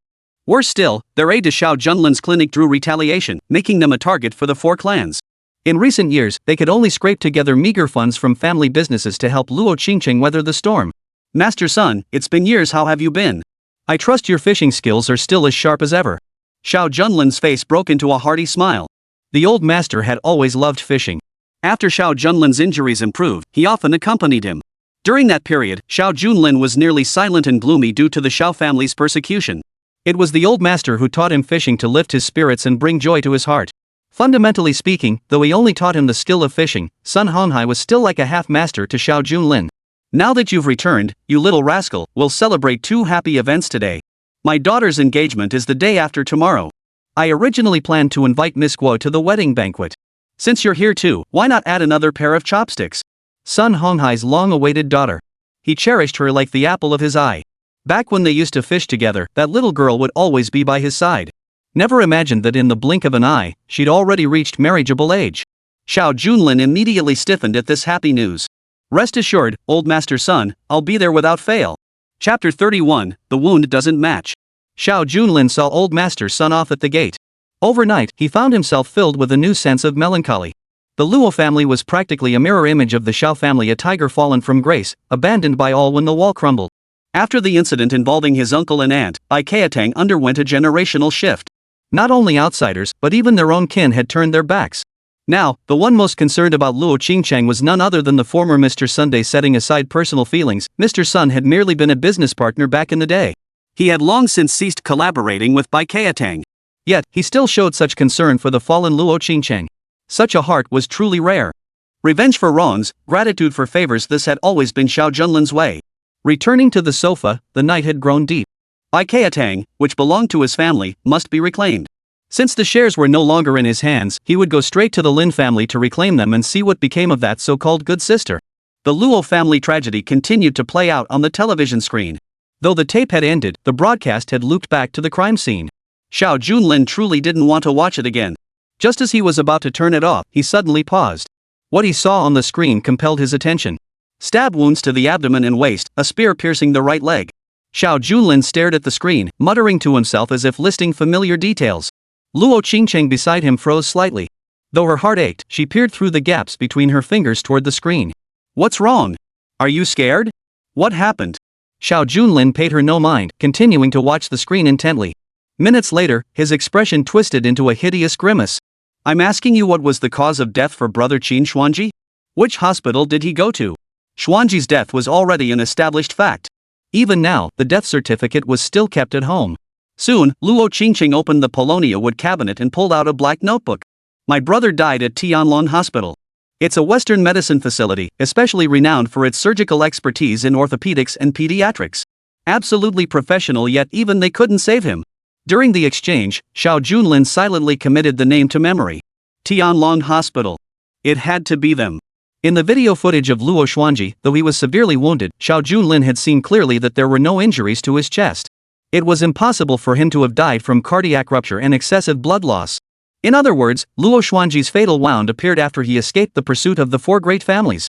Speaker 1: Worse still, their aide to Xiao Junlin's clinic drew retaliation, making them a target for the four clans. In recent years, they could only scrape together meager funds from family businesses to help Luo Qingcheng weather the storm. Master Sun, it's been years, how have you been? I trust your fishing skills are still as sharp as ever. Xiao Junlin's face broke into a hearty smile. The old master had always loved fishing. After Xiao Junlin's injuries improved, he often accompanied him. During that period, Xiao Junlin was nearly silent and gloomy due to the Xiao family's persecution. It was the old master who taught him fishing to lift his spirits and bring joy to his heart. Fundamentally speaking, though he only taught him the skill of fishing, Sun Honghai was still like a half-master to Xiao Junlin. Now that you've returned, you little rascal, we'll celebrate two happy events today. My daughter's engagement is the day after tomorrow. I originally planned to invite Miss Guo to the wedding banquet. Since you're here too, why not add another pair of chopsticks? Sun Honghai's long-awaited daughter. He cherished her like the apple of his eye. Back when they used to fish together, that little girl would always be by his side. Never imagined that in the blink of an eye, she'd already reached marriageable age. Xiao Junlin immediately stiffened at this happy news. Rest assured, old Master Sun, I'll be there without fail. Chapter 31, The Wound Doesn't Match. Xiao Junlin saw old Master Sun off at the gate. Overnight, he found himself filled with a new sense of melancholy. The Luo family was practically a mirror image of the Xiao family, a tiger fallen from grace, abandoned by all when the wall crumbled. After the incident involving his uncle and aunt, Bai Keatang underwent a generational shift. Not only outsiders, but even their own kin had turned their backs. Now, the one most concerned about Luo Qingcheng was none other than the former Mr. Sunday. Setting aside personal feelings, Mr. Sun had merely been a business partner back in the day. He had long since ceased collaborating with Bai Keatang. Yet, he still showed such concern for the fallen Luo Qingcheng. Such a heart was truly rare. Revenge for wrongs, gratitude for favors, this had always been Xiao Junlin's way. Returning to the sofa, the night had grown deep. Bai Keatang, which belonged to his family, must be reclaimed. Since the shares were no longer in his hands, he would go straight to the Lin family to reclaim them and see what became of that so-called good sister. The Luo family tragedy continued to play out on the television screen. Though the tape had ended, the broadcast had looped back to the crime scene. Xiao Junlin truly didn't want to watch it again. Just as he was about to turn it off, he suddenly paused. What he saw on the screen compelled his attention. Stab wounds to the abdomen and waist, a spear piercing the right leg. Xiao Junlin stared at the screen, muttering to himself as if listing familiar details. Luo Qingcheng beside him froze slightly. Though her heart ached, she peered through the gaps between her fingers toward the screen. What's wrong? Are you scared? What happened? Xiao Junlin paid her no mind, continuing to watch the screen intently. Minutes later, his expression twisted into a hideous grimace. I'm asking you, what was the cause of death for brother Qin Xuanji? Which hospital did he go to? Xuanji's death was already an established fact. Even now, the death certificate was still kept at home. Soon, Luo Qingcheng opened the Polonia wood cabinet and pulled out a black notebook. My brother died at Tianlong Hospital. It's a Western medicine facility, especially renowned for its surgical expertise in orthopedics and pediatrics. Absolutely professional, yet even they couldn't save him. During the exchange, Xiao Junlin silently committed the name to memory. Tianlong Hospital. It had to be them. In the video footage of Luo Xuanji, though he was severely wounded, Xiao Junlin had seen clearly that there were no injuries to his chest. It was impossible for him to have died from cardiac rupture and excessive blood loss. In other words, Luo Xuanji's fatal wound appeared after he escaped the pursuit of the four great families.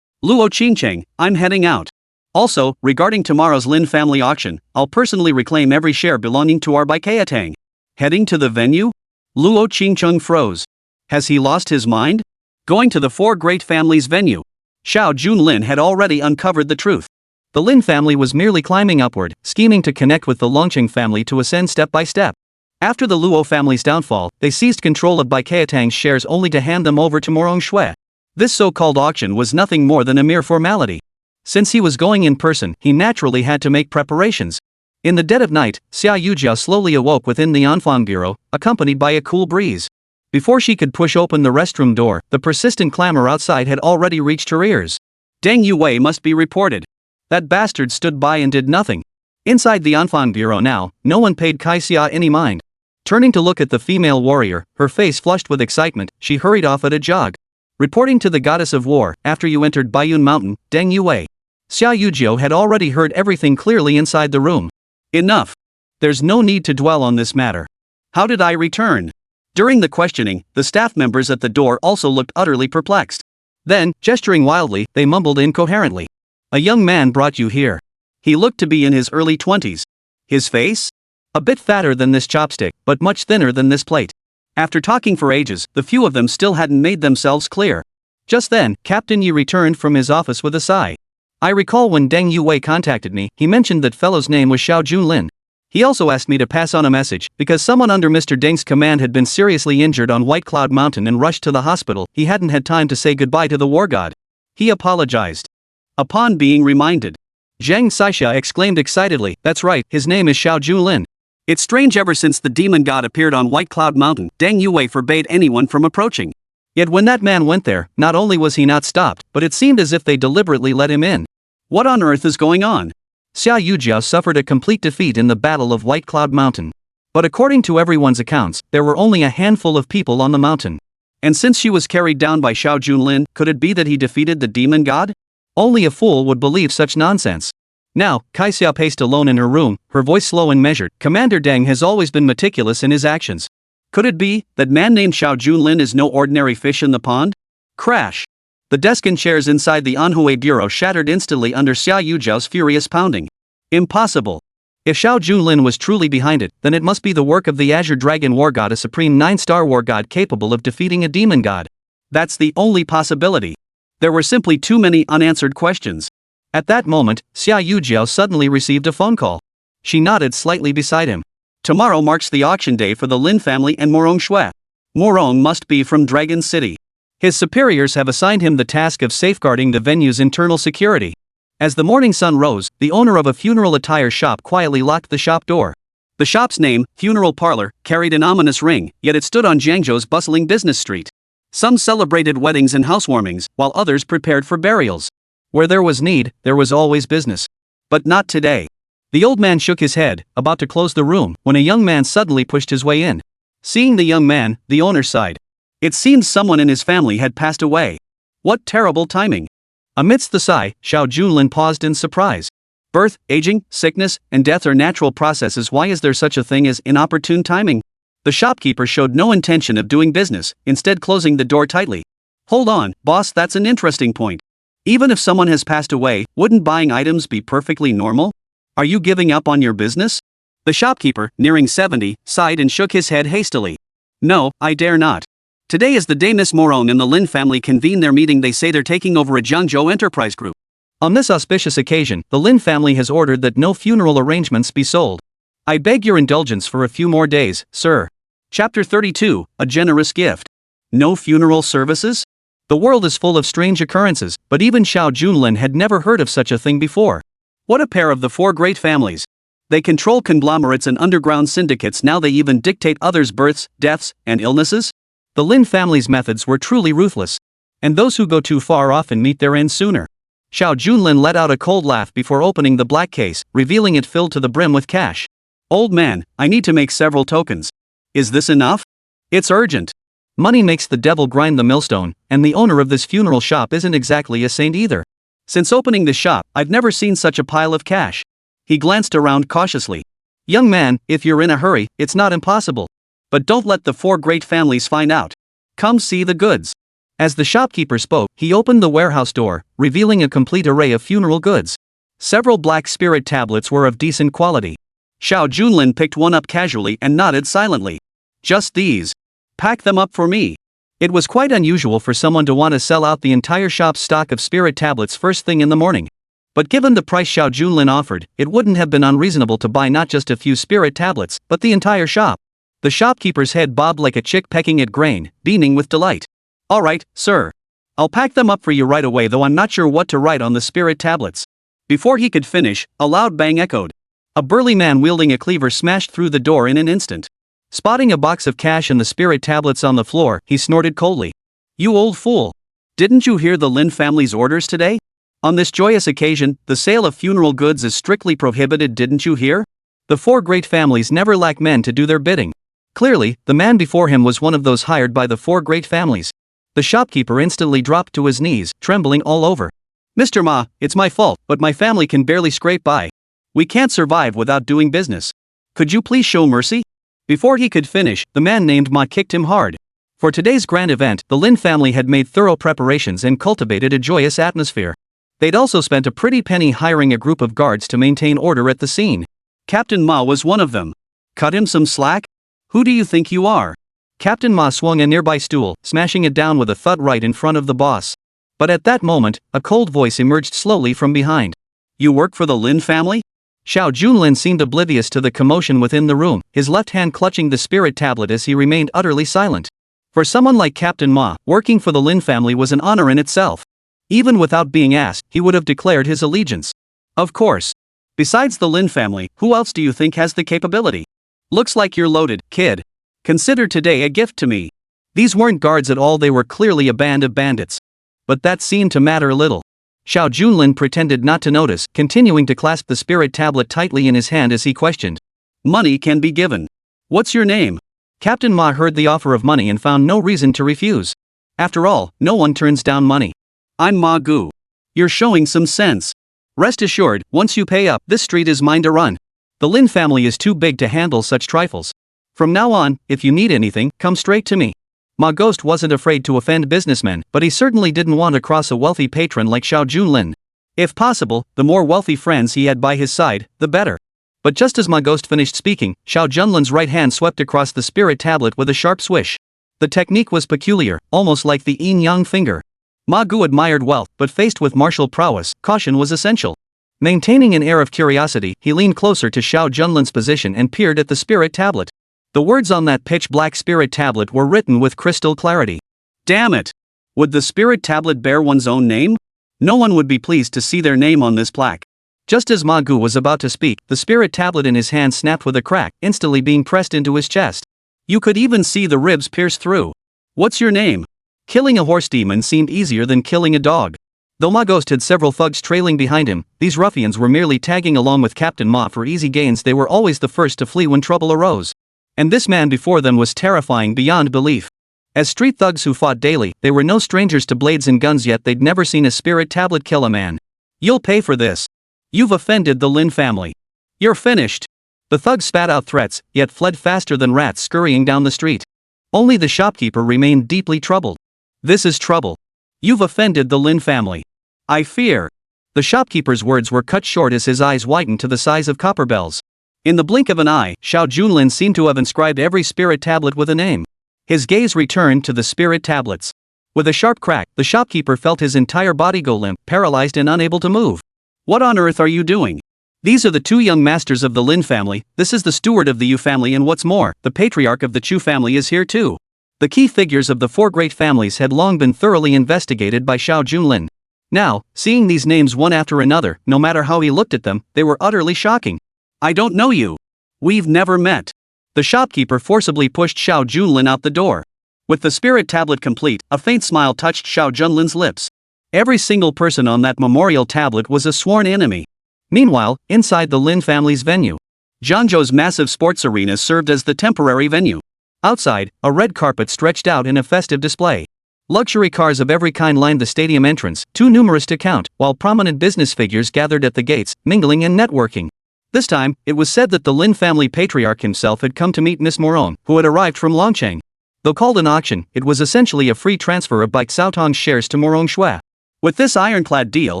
Speaker 1: Luo Qingcheng, I'm heading out. Also, regarding tomorrow's Lin family auction, I'll personally reclaim every share belonging to our Bai Keatang. Heading to the venue? Luo Qingcheng froze. Has he lost his mind? Going to the four great families' venue? Xiao Junlin had already uncovered the truth. The Lin family was merely climbing upward, scheming to connect with the Longqing family to ascend step by step. After the Luo family's downfall, they seized control of Bai Keatang's shares only to hand them over to Morong Shui. This so-called auction was nothing more than a mere formality. Since he was going in person, he naturally had to make preparations. In the dead of night, Xia Yujiao slowly awoke within the Enfang Bureau, accompanied by a cool breeze. Before she could push open the restroom door, the persistent clamor outside had already reached her ears. Deng Yue must be reported. That bastard stood by and did nothing. Inside the Enfang Bureau now, no one paid Kai Xia any mind. Turning to look at the female warrior, her face flushed with excitement, she hurried off at a jog. Reporting to the goddess of war, after you entered Baiyun Mountain, Deng Yue. Xia Yujiao had already heard everything clearly inside the room. Enough. There's no need to dwell on this matter. How did I return? During the questioning, the staff members at the door also looked utterly perplexed. Then, gesturing wildly, they mumbled incoherently. A young man brought you here. He looked to be in his early 20s. His face? A bit fatter than this chopstick, but much thinner than this plate. After talking for ages, the few of them still hadn't made themselves clear. Just then, Captain Yi returned from his office with a sigh. I recall when Deng Yuwei contacted me, he mentioned that fellow's name was Xiao Junlin. He also asked me to pass on a message, because someone under Mr. Deng's command had been seriously injured on White Cloud Mountain and rushed to the hospital. He hadn't had time to say goodbye to the war god. He apologized. Upon being reminded, Zhang Saixia exclaimed excitedly, that's right, his name is Xiao Junlin. It's strange, ever since the demon god appeared on White Cloud Mountain, Deng Yuwei forbade anyone from approaching. Yet when that man went there, not only was he not stopped, but it seemed as if they deliberately let him in. What on earth is going on? Xia Yujiao suffered a complete defeat in the Battle of White Cloud Mountain. But according to everyone's accounts, there were only a handful of people on the mountain. And since she was carried down by Xiao Junlin, could it be that he defeated the demon god? Only a fool would believe such nonsense. Now, Kaixia paced alone in her room, her voice slow and measured. Commander Deng has always been meticulous in his actions. Could it be that man named Xiao Junlin is no ordinary fish in the pond? Crash! The desk and chairs inside the Anhui bureau shattered instantly under Xia Yujiao's furious pounding. Impossible! If Xiao Junlin was truly behind it, then it must be the work of the Azure Dragon War God, a supreme 9-star war god capable of defeating a demon god. That's the only possibility. There were simply too many unanswered questions. At that moment, Xia Yujiao suddenly received a phone call. She nodded slightly beside him. Tomorrow marks the auction day for the Lin family and Morong Shui. Morong must be from Dragon City. His superiors have assigned him the task of safeguarding the venue's internal security. As the morning sun rose, the owner of a funeral attire shop quietly locked the shop door. The shop's name, Funeral Parlor, carried an ominous ring, yet it stood on Jiangzhou's bustling business street. Some celebrated weddings and housewarmings, while others prepared for burials. Where there was need, there was always business. But not today. The old man shook his head, about to close the room, when a young man suddenly pushed his way in. Seeing the young man, the owner sighed. It seemed someone in his family had passed away. What terrible timing! Amidst the sigh, Xiao Junlin paused in surprise. Birth, aging, sickness, and death are natural processes. Why is there such a thing as inopportune timing? The shopkeeper showed no intention of doing business, instead closing the door tightly. Hold on, boss, that's an interesting point. Even if someone has passed away, wouldn't buying items be perfectly normal? Are you giving up on your business? The shopkeeper, nearing 70, sighed and shook his head hastily. No, I dare not. Today is the day Miss Morong and the Lin family convene their meeting. They say they're taking over a Jiangzhou enterprise group. On this auspicious occasion, the Lin family has ordered that no funeral arrangements be sold. I beg your indulgence for a few more days, sir. Chapter 32, A Generous Gift. No funeral services? The world is full of strange occurrences, but even Xiao Junlin had never heard of such a thing before. What a pair of the four great families. They control conglomerates and underground syndicates. Now they even dictate others' births, deaths, and illnesses? The Lin family's methods were truly ruthless. And those who go too far often meet their end sooner. Xiao Junlin let out a cold laugh before opening the black case, revealing it filled to the brim with cash. Old man, I need to make several tokens. Is this enough? It's urgent. Money makes the devil grind the millstone, and the owner of this funeral shop isn't exactly a saint either. Since opening the shop, I've never seen such a pile of cash. He glanced around cautiously. Young man, if you're in a hurry, it's not impossible. But don't let the four great families find out. Come see the goods. As the shopkeeper spoke, he opened the warehouse door, revealing a complete array of funeral goods. Several black spirit tablets were of decent quality. Xiao Junlin picked one up casually and nodded silently. Just these. Pack them up for me. It was quite unusual for someone to want to sell out the entire shop's stock of spirit tablets first thing in the morning. But given the price Xiao Junlin offered, it wouldn't have been unreasonable to buy not just a few spirit tablets, but the entire shop. The shopkeeper's head bobbed like a chick pecking at grain, beaming with delight. All right, sir. I'll pack them up for you right away, though I'm not sure what to write on the spirit tablets. Before he could finish, a loud bang echoed. A burly man wielding a cleaver smashed through the door in an instant. Spotting a box of cash and the spirit tablets on the floor, he snorted coldly. You old fool. Didn't you hear the Lin family's orders today? On this joyous occasion, the sale of funeral goods is strictly prohibited, didn't you hear? The four great families never lack men to do their bidding. Clearly, the man before him was one of those hired by the four great families. The shopkeeper instantly dropped to his knees, trembling all over. Mr. Ma, it's my fault, but my family can barely scrape by. We can't survive without doing business. Could you please show mercy? Before he could finish, the man named Ma kicked him hard. For today's grand event, the Lin family had made thorough preparations and cultivated a joyous atmosphere. They'd also spent a pretty penny hiring a group of guards to maintain order at the scene. Captain Ma was one of them. Cut him some slack? Who do you think you are? Captain Ma swung a nearby stool, smashing it down with a thud right in front of the boss. But at that moment, a cold voice emerged slowly from behind. You work for the Lin family? Xiao Junlin seemed oblivious to the commotion within the room, his left hand clutching the spirit tablet as he remained utterly silent. For someone like Captain Ma, working for the Lin family was an honor in itself. Even without being asked, he would have declared his allegiance. Of course. Besides the Lin family, who else do you think has the capability? Looks like you're loaded, kid. Consider today a gift to me. These weren't guards at all, they were clearly a band of bandits. But that seemed to matter little. Xiao Junlin pretended not to notice, continuing to clasp the spirit tablet tightly in his hand as he questioned. Money can be given. What's your name? Captain Ma heard the offer of money and found no reason to refuse. After all, no one turns down money. I'm Ma Gu. You're showing some sense. Rest assured, once you pay up, this street is mine to run. The Lin family is too big to handle such trifles. From now on, if you need anything, come straight to me. Ma Ghost wasn't afraid to offend businessmen, but he certainly didn't want to cross a wealthy patron like Xiao Junlin. If possible, the more wealthy friends he had by his side, the better. But just as Ma Ghost finished speaking, Xiao Junlin's right hand swept across the spirit tablet with a sharp swish. The technique was peculiar, almost like the yin-yang finger. Ma Gu admired wealth, but faced with martial prowess, caution was essential. Maintaining an air of curiosity, he leaned closer to Xiao Junlin's position and peered at the spirit tablet. The words on that pitch-black spirit tablet were written with crystal clarity. Damn it! Would the spirit tablet bear one's own name? No one would be pleased to see their name on this plaque. Just as Ma Gu was about to speak, the spirit tablet in his hand snapped with a crack, instantly being pressed into his chest. You could even see the ribs pierce through. What's your name? Killing a horse demon seemed easier than killing a dog. Though Ma Ghost had several thugs trailing behind him, these ruffians were merely tagging along with Captain Ma for easy gains. They were always the first to flee when trouble arose. And this man before them was terrifying beyond belief. As street thugs who fought daily, they were no strangers to blades and guns, yet they'd never seen a spirit tablet kill a man. You'll pay for this. You've offended the Lin family. You're finished. The thugs spat out threats, yet fled faster than rats scurrying down the street. Only the shopkeeper remained deeply troubled. This is trouble. You've offended the Lin family. I fear. The shopkeeper's words were cut short as his eyes widened to the size of copper bells. In the blink of an eye, Xiao Junlin seemed to have inscribed every spirit tablet with a name. His gaze returned to the spirit tablets. With a sharp crack, the shopkeeper felt his entire body go limp, paralyzed and unable to move. What on earth are you doing? These are the two young masters of the Lin family, this is the steward of the Yu family, and what's more, the patriarch of the Chu family is here too. The key figures of the four great families had long been thoroughly investigated by Xiao Junlin. Now, seeing these names one after another, no matter how he looked at them, they were utterly shocking. I don't know you. We've never met. The shopkeeper forcibly pushed Xiao Junlin out the door. With the spirit tablet complete, a faint smile touched Xiao Junlin's lips. Every single person on that memorial tablet was a sworn enemy. Meanwhile, inside the Lin family's venue, Jiangzhou's massive sports arena served as the temporary venue. Outside, a red carpet stretched out in a festive display. Luxury cars of every kind lined the stadium entrance, too numerous to count, while prominent business figures gathered at the gates, mingling and networking. This time, it was said that the Lin family patriarch himself had come to meet Miss Moron, who had arrived from Longcheng. Though called an auction, it was essentially a free transfer of Bai Xiaotong's shares to Moron Shui. With this ironclad deal,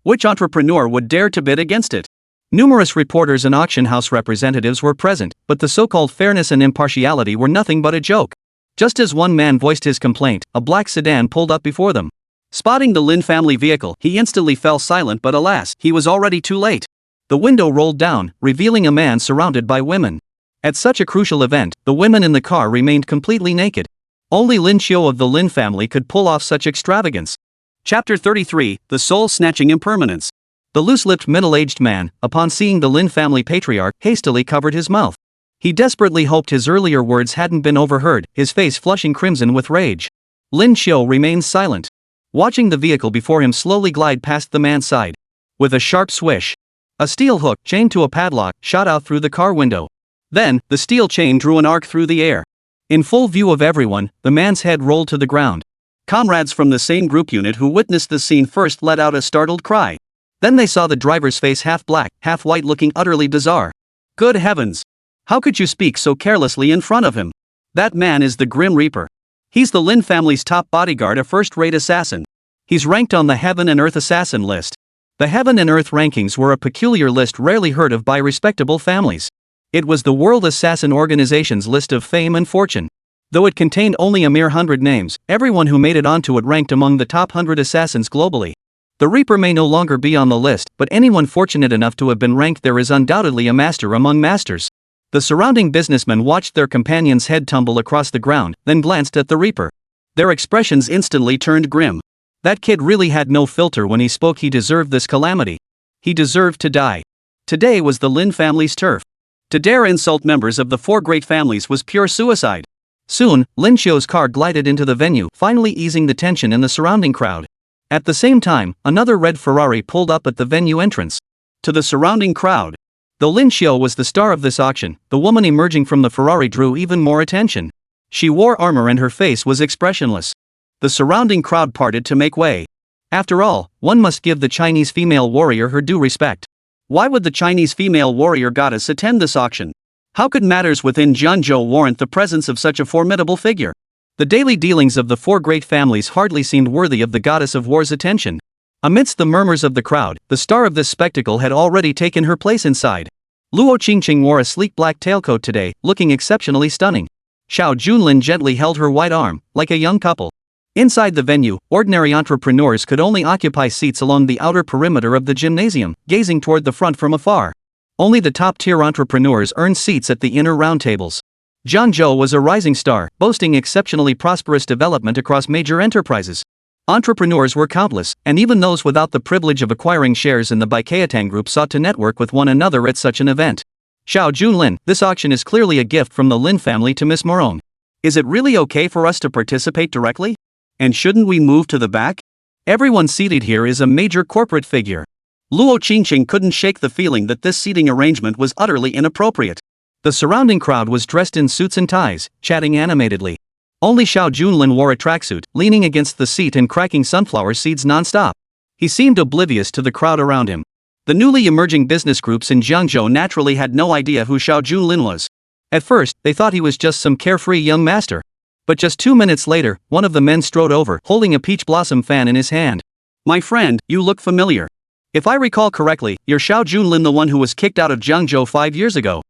Speaker 1: which entrepreneur would dare to bid against it? Numerous reporters and auction house representatives were present, but the so-called fairness and impartiality were nothing but a joke. Just as one man voiced his complaint, a black sedan pulled up before them. Spotting the Lin family vehicle, he instantly fell silent, but alas, he was already too late. The window rolled down, revealing a man surrounded by women. At such a crucial event, the women in the car remained completely naked. Only Lin Qiu of the Lin family could pull off such extravagance. Chapter 33, The Soul-Snatching Impermanence. The loose-lipped middle-aged man, upon seeing the Lin family patriarch, hastily covered his mouth. He desperately hoped his earlier words hadn't been overheard, his face flushing crimson with rage. Lin Qiu remained silent, watching the vehicle before him slowly glide past the man's side. With a sharp swish, a steel hook, chained to a padlock, shot out through the car window. Then, the steel chain drew an arc through the air. In full view of everyone, the man's head rolled to the ground. Comrades from the same group unit who witnessed the scene first let out a startled cry. Then they saw the driver's face half black, half white, looking utterly bizarre. Good heavens! How could you speak so carelessly in front of him? That man is the Grim Reaper. He's the Lin family's top bodyguard, a first-rate assassin. He's ranked on the Heaven and Earth Assassin list. The Heaven and Earth rankings were a peculiar list rarely heard of by respectable families. It was the World Assassin Organization's list of fame and fortune. Though it contained only a mere 100 names, everyone who made it onto it ranked among the top 100 assassins globally. The Reaper may no longer be on the list, but anyone fortunate enough to have been ranked there is undoubtedly a master among masters. The surrounding businessmen watched their companion's head tumble across the ground, then glanced at the Reaper. Their expressions instantly turned grim. That kid really had no filter when he spoke. He deserved this calamity. He deserved to die. Today was the Lin family's turf. To dare insult members of the four great families was pure suicide. Soon, Lin Xiao's car glided into the venue, finally easing the tension in the surrounding crowd. At the same time, another red Ferrari pulled up at the venue entrance. To the surrounding crowd. Though Lin Xiao was the star of this auction, the woman emerging from the Ferrari drew even more attention. She wore armor and her face was expressionless. The surrounding crowd parted to make way. After all, one must give the Chinese female warrior her due respect. Why would the Chinese female warrior goddess attend this auction? How could matters within Jiangzhou warrant the presence of such a formidable figure? The daily dealings of the four great families hardly seemed worthy of the goddess of war's attention. Amidst the murmurs of the crowd, the star of this spectacle had already taken her place inside. Luo Qingcheng wore a sleek black tailcoat today, looking exceptionally stunning. Xiao Junlin gently held her white arm, like a young couple. Inside the venue, ordinary entrepreneurs could only occupy seats along the outer perimeter of the gymnasium, gazing toward the front from afar. Only the top-tier entrepreneurs earned seats at the inner roundtables. Jiangzhou was a rising star, boasting exceptionally prosperous development across major enterprises. Entrepreneurs were countless, and even those without the privilege of acquiring shares in the Baikatang group sought to network with one another at such an event. Xiao Junlin, this auction is clearly a gift from the Lin family to Miss Morone. Is it really okay for us to participate directly? And shouldn't we move to the back? Everyone seated here is a major corporate figure. Luo Qingcheng couldn't shake the feeling that this seating arrangement was utterly inappropriate. The surrounding crowd was dressed in suits and ties, chatting animatedly. Only Xiao Junlin wore a tracksuit, leaning against the seat and cracking sunflower seeds non-stop. He seemed oblivious to the crowd around him. The newly emerging business groups in Jiangzhou naturally had no idea who Xiao Junlin was. At first, they thought he was just some carefree young master. But just 2 minutes later, one of the men strode over, holding a peach blossom fan in his hand. My friend, you look familiar. If I recall correctly, you're Xiao Junlin, the one who was kicked out of Jiangzhou 5 years ago.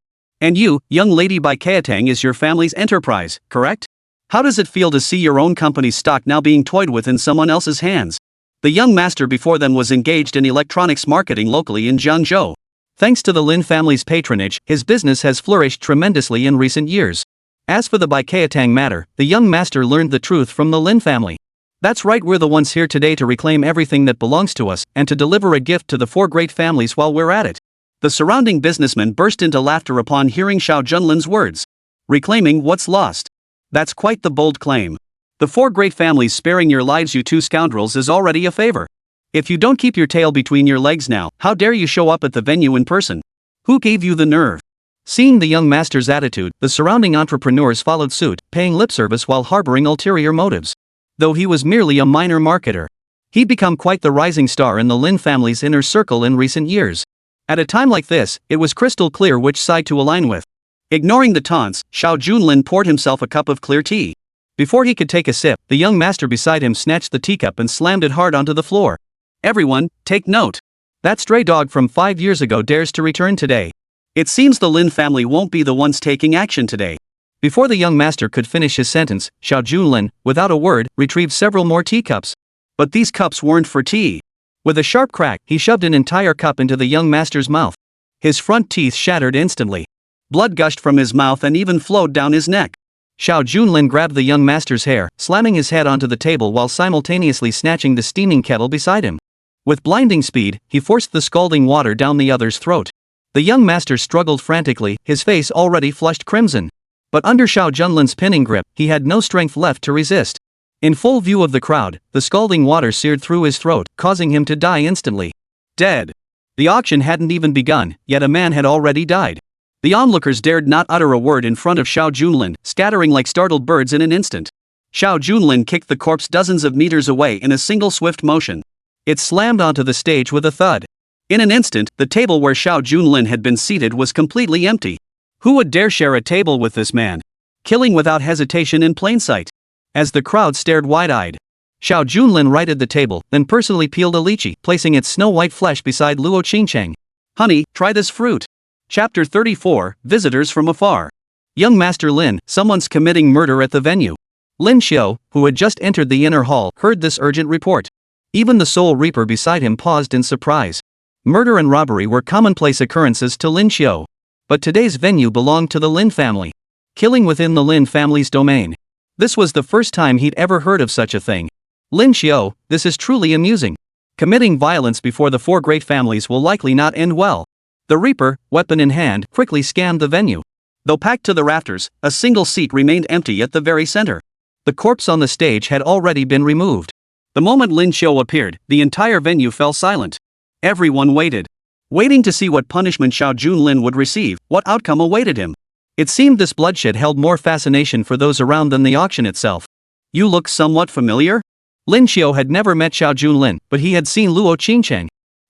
Speaker 1: And you, young lady Baikatang, is your family's enterprise, correct? How does it feel to see your own company's stock now being toyed with in someone else's hands? The young master before them was engaged in electronics marketing locally in Jiangzhou. Thanks to the Lin family's patronage, his business has flourished tremendously in recent years. As for the Baikatang matter, the young master learned the truth from the Lin family. That's right, we're the ones here today to reclaim everything that belongs to us, and to deliver a gift to the four great families while we're at it. The surrounding businessmen burst into laughter upon hearing Xiao Junlin's words. Reclaiming what's lost. That's quite the bold claim. The four great families sparing your lives, you two scoundrels, is already a favor. If you don't keep your tail between your legs now, how dare you show up at the venue in person? Who gave you the nerve? Seeing the young master's attitude, the surrounding entrepreneurs followed suit, paying lip service while harboring ulterior motives. Though he was merely a minor marketer, he'd become quite the rising star in the Lin family's inner circle in recent years. At a time like this, it was crystal clear which side to align with. Ignoring the taunts, Xiao Junlin poured himself a cup of clear tea. Before he could take a sip, the young master beside him snatched the teacup and slammed it hard onto the floor. Everyone, take note. That stray dog from 5 years ago dares to return today. It seems the Lin family won't be the ones taking action today. Before the young master could finish his sentence, Xiao Junlin, without a word, retrieved several more teacups. But these cups weren't for tea. With a sharp crack, he shoved an entire cup into the young master's mouth. His front teeth shattered instantly. Blood gushed from his mouth and even flowed down his neck. Xiao Junlin grabbed the young master's hair, slamming his head onto the table while simultaneously snatching the steaming kettle beside him. With blinding speed, he forced the scalding water down the other's throat. The young master struggled frantically, his face already flushed crimson. But under Xiao Junlin's pinning grip, he had no strength left to resist. In full view of the crowd, the scalding water seared through his throat, causing him to die instantly. Dead. The auction hadn't even begun, yet a man had already died. The onlookers dared not utter a word in front of Xiao Junlin, scattering like startled birds in an instant. Xiao Junlin kicked the corpse dozens of meters away in a single swift motion. It slammed onto the stage with a thud. In an instant, the table where Xiao Junlin had been seated was completely empty. Who would dare share a table with this man? Killing without hesitation in plain sight. As the crowd stared wide-eyed, Xiao Junlin righted the table, then personally peeled a lychee, placing its snow-white flesh beside Luo Qingcheng. Honey, try this fruit. Chapter 34, Visitors from Afar. Young Master Lin, someone's committing murder at the venue. Lin Xiao, who had just entered the inner hall, heard this urgent report. Even the Soul Reaper beside him paused in surprise. Murder and robbery were commonplace occurrences to Lin Xiao. But today's venue belonged to the Lin family. Killing within the Lin family's domain. This was the first time he'd ever heard of such a thing. Lin Xiao, this is truly amusing. Committing violence before the four great families will likely not end well. The Reaper, weapon in hand, quickly scanned the venue. Though packed to the rafters, a single seat remained empty at the very center. The corpse on the stage had already been removed. The moment Lin Xiao appeared, the entire venue fell silent. Everyone waited. Waiting to see what punishment Xiao Junlin would receive, what outcome awaited him. It seemed this bloodshed held more fascination for those around than the auction itself. You look somewhat familiar? Lin Xiao had never met Xiao Junlin, but he had seen Luo Qingcheng.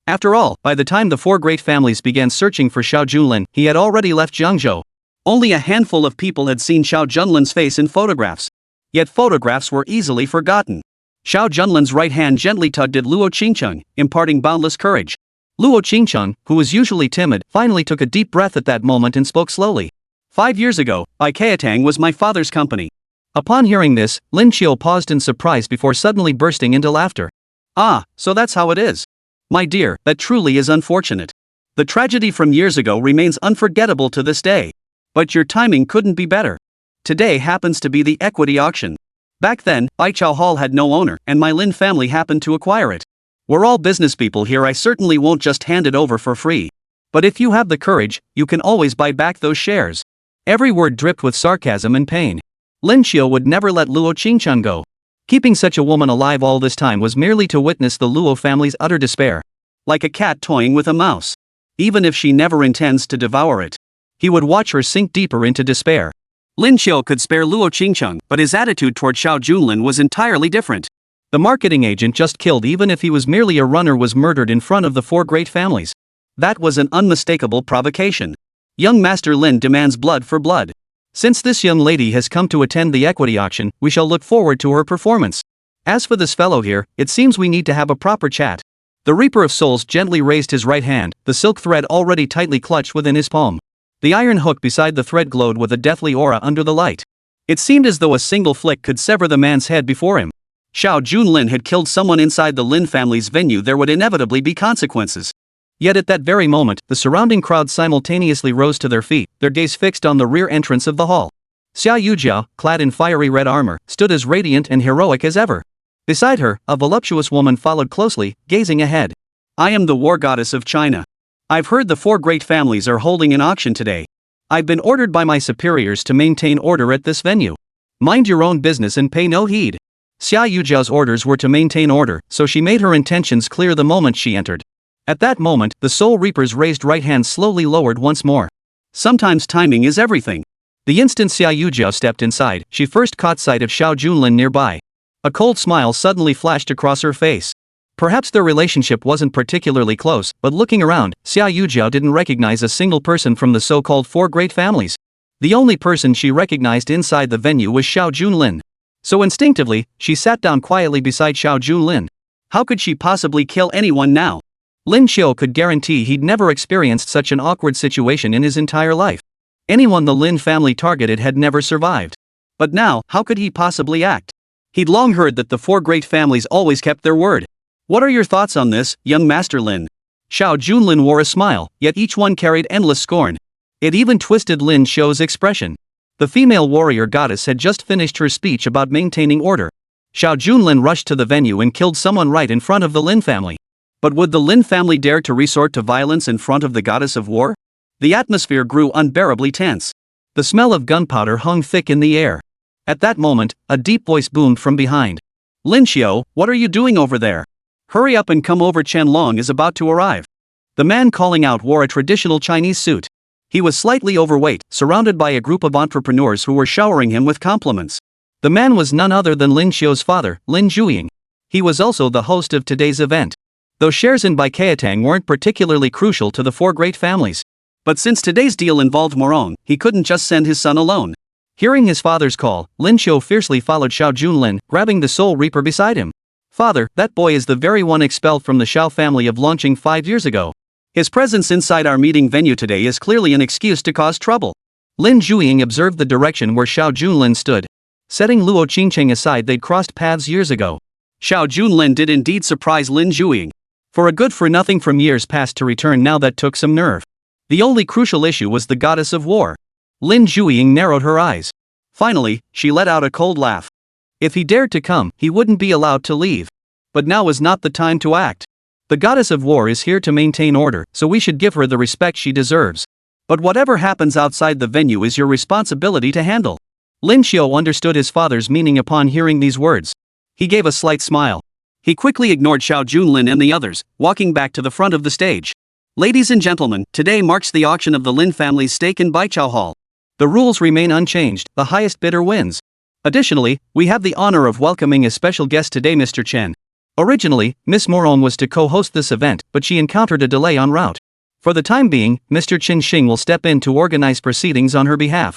Speaker 1: After all, by the time the four great families began searching for Xiao Junlin, he had already left Jiangzhou. Only a handful of people had seen Xiao Junlin's face in photographs. Yet photographs were easily forgotten. Xiao Junlin's right hand gently tugged at Luo Qingcheng, imparting boundless courage. Luo Qingcheng, who was usually timid, finally took a deep breath at that moment and spoke slowly. 5 years ago, Xiaotang was my father's company. Upon hearing this, Lin Xiao paused in surprise before suddenly bursting into laughter. Ah, so that's how it is. My dear, that truly is unfortunate. The tragedy from years ago remains unforgettable to this day. But your timing couldn't be better. Today happens to be the equity auction. Back then, Baichao Hall had no owner, and my Lin family happened to acquire it. We're all business people here, I certainly won't just hand it over for free. But if you have the courage, you can always buy back those shares. Every word dripped with sarcasm and pain. Lin Xiao would never let Luo Qingcheng go. Keeping such a woman alive all this time was merely to witness the Luo family's utter despair. Like a cat toying with a mouse. Even if she never intends to devour it, he would watch her sink deeper into despair. Lin Xiao could spare Luo Qingcheng, but his attitude toward Xiao Junlin was entirely different. The marketing agent just killed, even if he was merely a runner, was murdered in front of the four great families. That was an unmistakable provocation. Young Master Lin demands blood for blood. Since this young lady has come to attend the equity auction, we shall look forward to her performance. As for this fellow here, it seems we need to have a proper chat. The Reaper of Souls gently raised his right hand, the silk thread already tightly clutched within his palm. The iron hook beside the thread glowed with a deathly aura under the light. It seemed as though a single flick could sever the man's head before him. Xiao Junlin had killed someone inside the Lin family's venue. There would inevitably be consequences. Yet at that very moment, the surrounding crowd simultaneously rose to their feet, their gaze fixed on the rear entrance of the hall. Xia Yujiao, clad in fiery red armor, stood as radiant and heroic as ever. Beside her, a voluptuous woman followed closely, gazing ahead. I am the war goddess of China. I've heard the four great families are holding an auction today. I've been ordered by my superiors to maintain order at this venue. Mind your own business and pay no heed. Xia Yujiao's orders were to maintain order, so she made her intentions clear the moment she entered. At that moment, the Soul Reaper's raised right hand slowly lowered once more. Sometimes timing is everything. The instant Xia Yujiao stepped inside, she first caught sight of Xiao Junlin nearby. A cold smile suddenly flashed across her face. Perhaps their relationship wasn't particularly close, but looking around, Xia Yujiao didn't recognize a single person from the so-called four great families. The only person she recognized inside the venue was Xiao Junlin. So instinctively, she sat down quietly beside Xiao Junlin. How could she possibly kill anyone now? Lin Xiao could guarantee he'd never experienced such an awkward situation in his entire life. Anyone the Lin family targeted had never survived. But now, how could he possibly act? He'd long heard that the four great families always kept their word. What are your thoughts on this, young Master Lin? Xiao Junlin wore a smile, yet each one carried endless scorn. It even twisted Lin Xiao's expression. The female warrior goddess had just finished her speech about maintaining order. Xiao Junlin rushed to the venue and killed someone right in front of the Lin family. But would the Lin family dare to resort to violence in front of the goddess of war? The atmosphere grew unbearably tense. The smell of gunpowder hung thick in the air. At that moment, a deep voice boomed from behind. Lin Xiao, what are you doing over there? Hurry up and come over, Chen Long is about to arrive. The man calling out wore a traditional Chinese suit. He was slightly overweight, surrounded by a group of entrepreneurs who were showering him with compliments. The man was none other than Lin Xiao's father, Lin Zhuiying. He was also the host of today's event. Though shares in Xiaotang weren't particularly crucial to the four great families, But since today's deal involved Morong, he couldn't just send his son alone. Hearing his father's call, Lin Xiao fiercely followed Xiao Junlin, grabbing the Soul Reaper beside him. "Father, that boy is the very one expelled from the Xiao family of launching 5 years ago. His presence inside our meeting venue today is clearly an excuse to cause trouble." Lin Zhuiying observed the direction where Xiao Junlin stood. Setting Luo Qingcheng aside, they'd crossed paths years ago. Xiao Junlin did indeed surprise Lin Zhuiying. For a good-for-nothing from years past to return now, that took some nerve. The only crucial issue was the goddess of war. Lin Zhuiying narrowed her eyes. Finally, she let out a cold laugh. If he dared to come, he wouldn't be allowed to leave. But now is not the time to act. The goddess of war is here to maintain order, so we should give her the respect she deserves. But whatever happens outside the venue is your responsibility to handle. Lin Xiao understood his father's meaning upon hearing these words. He gave a slight smile. He quickly ignored Xiao Junlin and the others, walking back to the front of the stage. "Ladies and gentlemen, today marks the auction of the Lin family's stake in Baichao Hall. The rules remain unchanged, the highest bidder wins. Additionally, we have the honor of welcoming a special guest today, Mr. Chen." Originally, Miss Morong was to co-host this event, but she encountered a delay en route. For the time being, Mr. Chen Xing will step in to organize proceedings on her behalf.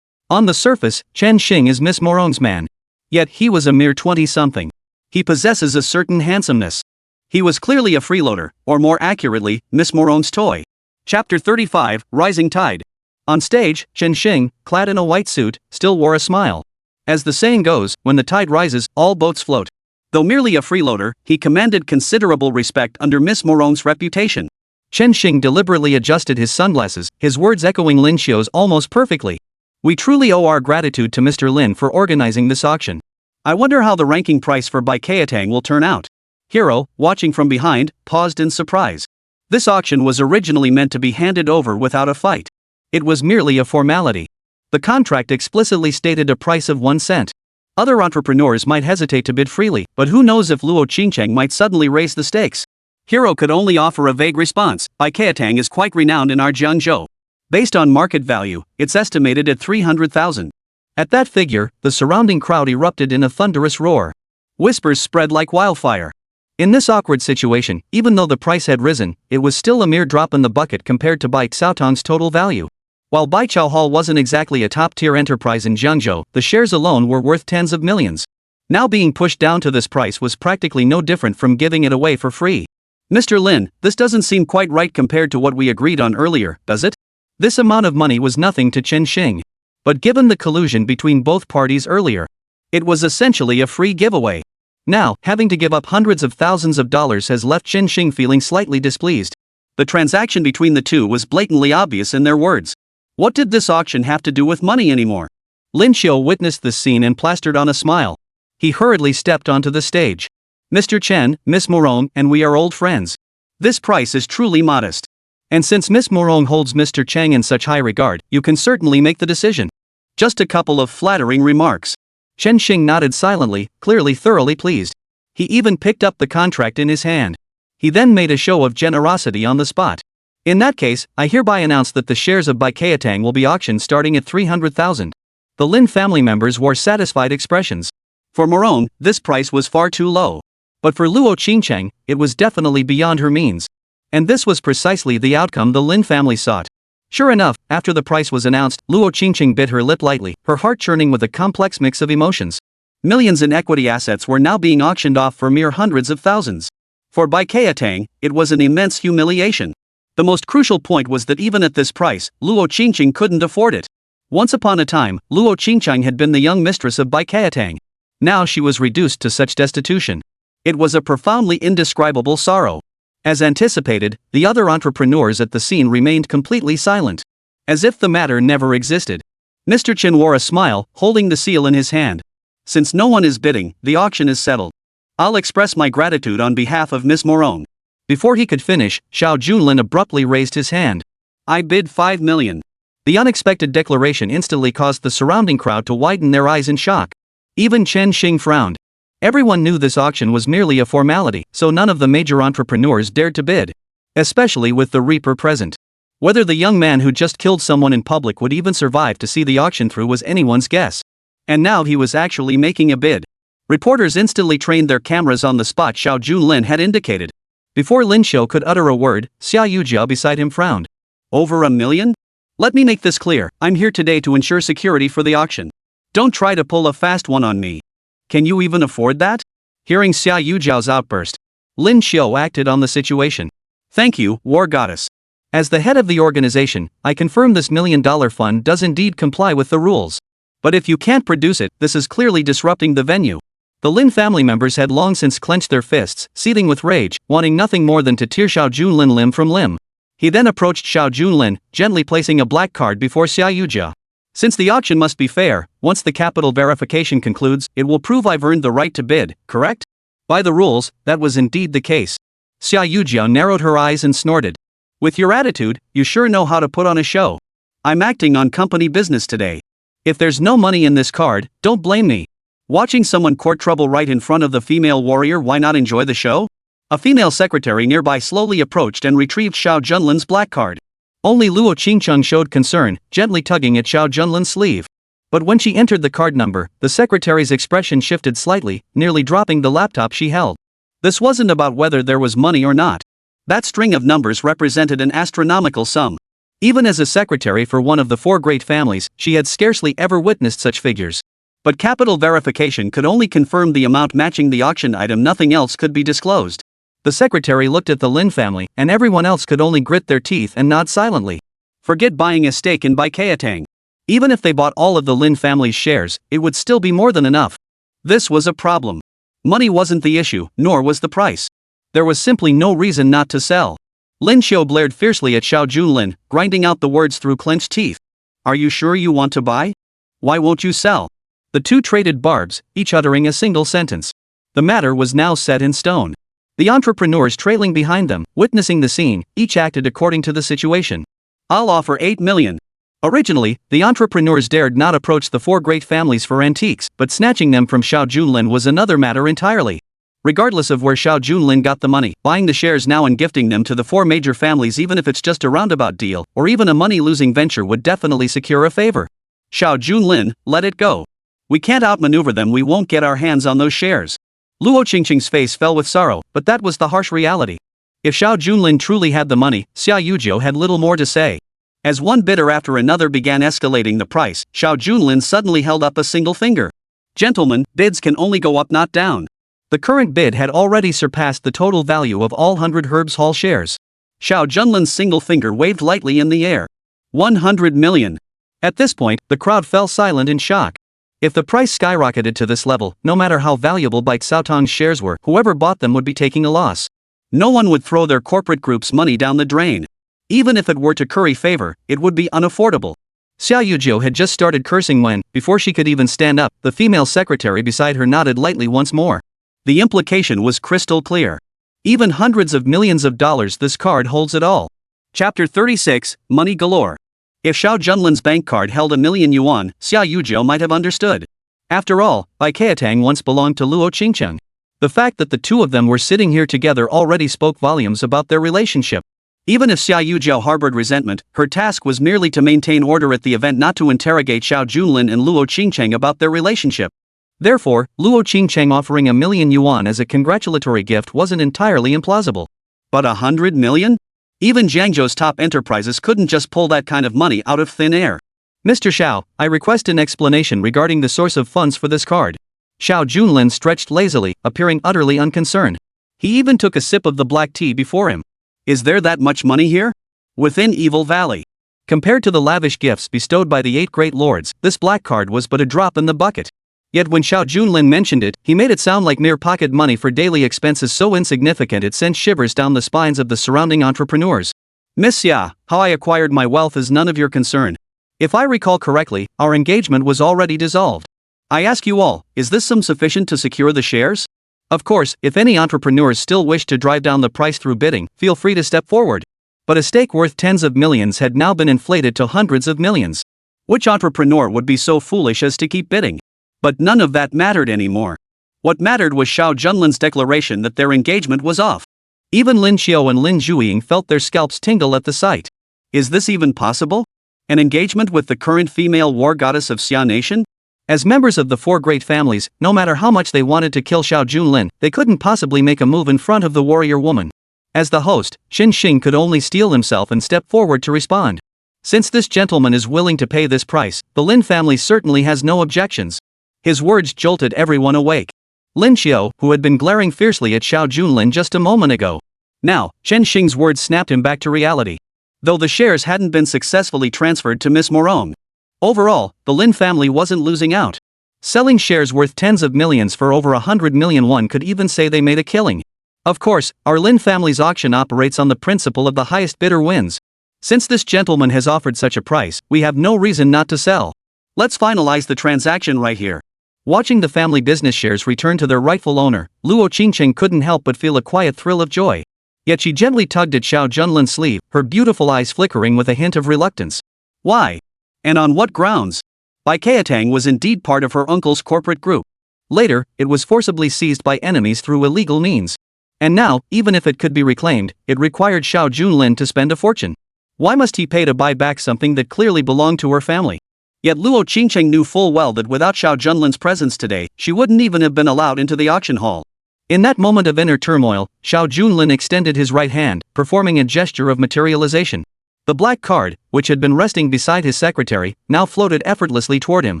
Speaker 1: On the surface, Chen Xing is Miss Morong's man. Yet he was a mere 20-something. He possesses a certain handsomeness. He was clearly a freeloader, or more accurately, Miss Morong's toy. Chapter 35, Rising Tide. On stage, Chen Xing, clad in a white suit, still wore a smile. As the saying goes, when the tide rises, all boats float. Though merely a freeloader, he commanded considerable respect under Miss Morong's reputation. Chen Xing deliberately adjusted his sunglasses, his words echoing Lin Xiao's almost perfectly. "We truly owe our gratitude to Mr. Lin for organizing this auction. I wonder how the ranking price for Baichao will turn out." Hero, watching from behind, paused in surprise. This auction was originally meant to be handed over without a fight. It was merely a formality. The contract explicitly stated a price of 1 cent. Other entrepreneurs might hesitate to bid freely, but who knows if Luo Qingcheng might suddenly raise the stakes. Hero could only offer a vague response. "Baichao is quite renowned in our Jiangzhou. Based on market value, it's estimated at 300,000. At that figure, the surrounding crowd erupted in a thunderous roar. Whispers spread like wildfire. In this awkward situation, even though the price had risen, it was still a mere drop in the bucket compared to Baichaotang's total value. While Baichao Hall wasn't exactly a top-tier enterprise in Jiangzhou, the shares alone were worth tens of millions. Now being pushed down to this price was practically no different from giving it away for free. "Mr. Lin, this doesn't seem quite right compared to what we agreed on earlier, does it?" This amount of money was nothing to Chen Xing. But given the collusion between both parties earlier, it was essentially a free giveaway. Now, having to give up hundreds of thousands of dollars has left Chen Xing feeling slightly displeased. The transaction between the two was blatantly obvious in their words. What did this auction have to do with money anymore? Lin Xiao witnessed this scene and plastered on a smile. He hurriedly stepped onto the stage. "Mr. Chen, Miss Morong, and we are old friends. This price is truly modest. And since Miss Morong holds Mr. Cheng in such high regard, you can certainly make the decision. Just a couple of flattering remarks." Chen Xing nodded silently, clearly thoroughly pleased. He even picked up the contract in his hand. He then made a show of generosity on the spot. "In that case, I hereby announce that the shares of Baichao will be auctioned starting at 300,000. The Lin family members wore satisfied expressions. For Morong, this price was far too low. But for Luo Qingcheng, it was definitely beyond her means. And this was precisely the outcome the Lin family sought. Sure enough, after the price was announced, Luo Qingcheng bit her lip lightly, her heart churning with a complex mix of emotions. Millions in equity assets were now being auctioned off for mere hundreds of thousands. For Baichao, it was an immense humiliation. The most crucial point was that even at this price, Luo Qingcheng couldn't afford it. Once upon a time, Luo Qingcheng had been the young mistress of Baichao. Now she was reduced to such destitution. It was a profoundly indescribable sorrow. As anticipated, the other entrepreneurs at the scene remained completely silent. As if the matter never existed. Mr. Chen wore a smile, holding the seal in his hand. "Since no one is bidding, the auction is settled. I'll express my gratitude on behalf of Miss Morong." Before he could finish, Xiao Junlin abruptly raised his hand. "I bid 5 million. The unexpected declaration instantly caused the surrounding crowd to widen their eyes in shock. Even Chen Xing frowned. Everyone knew this auction was merely a formality, so none of the major entrepreneurs dared to bid. Especially with the Reaper present. Whether the young man who just killed someone in public would even survive to see the auction through was anyone's guess. And now he was actually making a bid. Reporters instantly trained their cameras on the spot Xiao Junlin had indicated. Before Lin Xiao could utter a word, Xia Yujiao beside him frowned. Over $1 million? Let me make this clear, I'm here today to ensure security for the auction. Don't try to pull a fast one on me. Can you even afford that? Hearing Xia Yujiao's outburst, Lin Xiao acted on the situation. Thank you, War Goddess. As the head of the organization, I confirm this $1 million fund does indeed comply with the rules. But if you can't produce it, this is clearly disrupting the venue. The Lin family members had long since clenched their fists, seething with rage, wanting nothing more than to tear Xiao Junlin limb from limb. He then approached Xiao Junlin, gently placing a black card before Xia Yujiao. Since the auction must be fair, once the capital verification concludes, it will prove I've earned the right to bid, correct? By the rules, that was indeed the case. Xia Yujiao narrowed her eyes and snorted. With your attitude, you sure know how to put on a show. I'm acting on company business today. If there's no money in this card, don't blame me. Watching someone court trouble right in front of the female warrior, why not enjoy the show? A female secretary nearby slowly approached and retrieved Xiao Junlin's black card. Only Luo Qingcheng showed concern, gently tugging at Xiao Junlin's sleeve. But when she entered the card number, the secretary's expression shifted slightly, nearly dropping the laptop she held. This wasn't about whether there was money or not. That string of numbers represented an astronomical sum. Even as a secretary for one of the four great families, she had scarcely ever witnessed such figures. But capital verification could only confirm the amount matching the auction item, nothing else could be disclosed. The secretary looked at the Lin family, and everyone else could only grit their teeth and nod silently. Forget buying a stake in Baikatang. Even if they bought all of the Lin family's shares, it would still be more than enough. This was a problem. Money wasn't the issue, nor was the price. There was simply no reason not to sell. Lin Xiao blared fiercely at Xiao Junlin, grinding out the words through clenched teeth. Are you sure you want to buy? Why won't you sell? The two traded barbs, each uttering a single sentence. The matter was now set in stone. The entrepreneurs trailing behind them, witnessing the scene, each acted according to the situation. I'll offer 8 million. Originally, the entrepreneurs dared not approach the four great families for antiques, but snatching them from Xiao Junlin was another matter entirely. Regardless of where Xiao Junlin got the money, buying the shares now and gifting them to the four major families, even if it's just a roundabout deal, or even a money-losing venture, would definitely secure a favor. Xiao Junlin, let it go. We can't outmaneuver them, we won't get our hands on those shares. Luo Qingcheng's face fell with sorrow, but that was the harsh reality. If Xiao Junlin truly had the money, Xia Yujiao had little more to say. As one bidder after another began escalating the price, Xiao Junlin suddenly held up a single finger. Gentlemen, bids can only go up, not down. The current bid had already surpassed the total value of all 100 Herbs Hall shares. Xiao Junlin's single finger waved lightly in the air. 100 million. At this point, the crowd fell silent in shock. If the price skyrocketed to this level, no matter how valuable Baixaotang's shares were, whoever bought them would be taking a loss. No one would throw their corporate group's money down the drain. Even if it were to curry favor, it would be unaffordable. Xia Yujiao had just started cursing when, before she could even stand up, the female secretary beside her nodded lightly once more. The implication was crystal clear. Even hundreds of millions of dollars, this card holds it all. Chapter 36, Money Galore. If Xiao Junlin's bank card held 1 million yuan, Xia Yujiao might have understood. After all, Baikatang once belonged to Luo Qingcheng. The fact that the two of them were sitting here together already spoke volumes about their relationship. Even if Xia Yujiao harbored resentment, her task was merely to maintain order at the event, not to interrogate Xiao Junlin and Luo Qingcheng about their relationship. Therefore, Luo Qingcheng offering 1 million yuan as a congratulatory gift wasn't entirely implausible. But 100 million? Even Jiangzhou's top enterprises couldn't just pull that kind of money out of thin air. Mr. Xiao, I request an explanation regarding the source of funds for this card. Xiao Junlin stretched lazily, appearing utterly unconcerned. He even took a sip of the black tea before him. Is there that much money here? Within Evil Valley. Compared to the lavish gifts bestowed by the 8 great lords, this black card was but a drop in the bucket. Yet when Xiao Junlin mentioned it, he made it sound like mere pocket money for daily expenses so insignificant it sent shivers down the spines of the surrounding entrepreneurs. Miss Xia, how I acquired my wealth is none of your concern. If I recall correctly, our engagement was already dissolved. I ask you all, is this sum sufficient to secure the shares? Of course, if any entrepreneurs still wish to drive down the price through bidding, feel free to step forward. But a stake worth tens of millions had now been inflated to hundreds of millions. Which entrepreneur would be so foolish as to keep bidding? But none of that mattered anymore. What mattered was Xiao Junlin's declaration that their engagement was off. Even Lin Xiao and Lin Zhuiying felt their scalps tingle at the sight. Is this even possible? An engagement with the current female war goddess of Xia Nation? As members of the 4 great families, no matter how much they wanted to kill Xiao Junlin, they couldn't possibly make a move in front of the warrior woman. As the host, Xin Xing could only steel himself and step forward to respond. Since this gentleman is willing to pay this price, the Lin family certainly has no objections. His words jolted everyone awake. Lin Xiao, who had been glaring fiercely at Xiao Junlin just a moment ago. Now, Chen Xing's words snapped him back to reality. Though the shares hadn't been successfully transferred to Miss Morong. Overall, the Lin family wasn't losing out. Selling shares worth tens of millions for over 100 million, one could even say they made a killing. Of course, our Lin family's auction operates on the principle of the highest bidder wins. Since this gentleman has offered such a price, we have no reason not to sell. Let's finalize the transaction right here. Watching the family business shares return to their rightful owner, Luo Qingcheng couldn't help but feel a quiet thrill of joy. Yet she gently tugged at Xiao Junlin's sleeve, her beautiful eyes flickering with a hint of reluctance. Why? And on what grounds? Bai Keitang was indeed part of her uncle's corporate group. Later, it was forcibly seized by enemies through illegal means. And now, even if it could be reclaimed, it required Xiao Junlin to spend a fortune. Why must he pay to buy back something that clearly belonged to her family? Yet Luo Qingcheng knew full well that without Xiao Junlin's presence today, she wouldn't even have been allowed into the auction hall. In that moment of inner turmoil, Xiao Junlin extended his right hand, performing a gesture of materialization. The black card, which had been resting beside his secretary, now floated effortlessly toward him.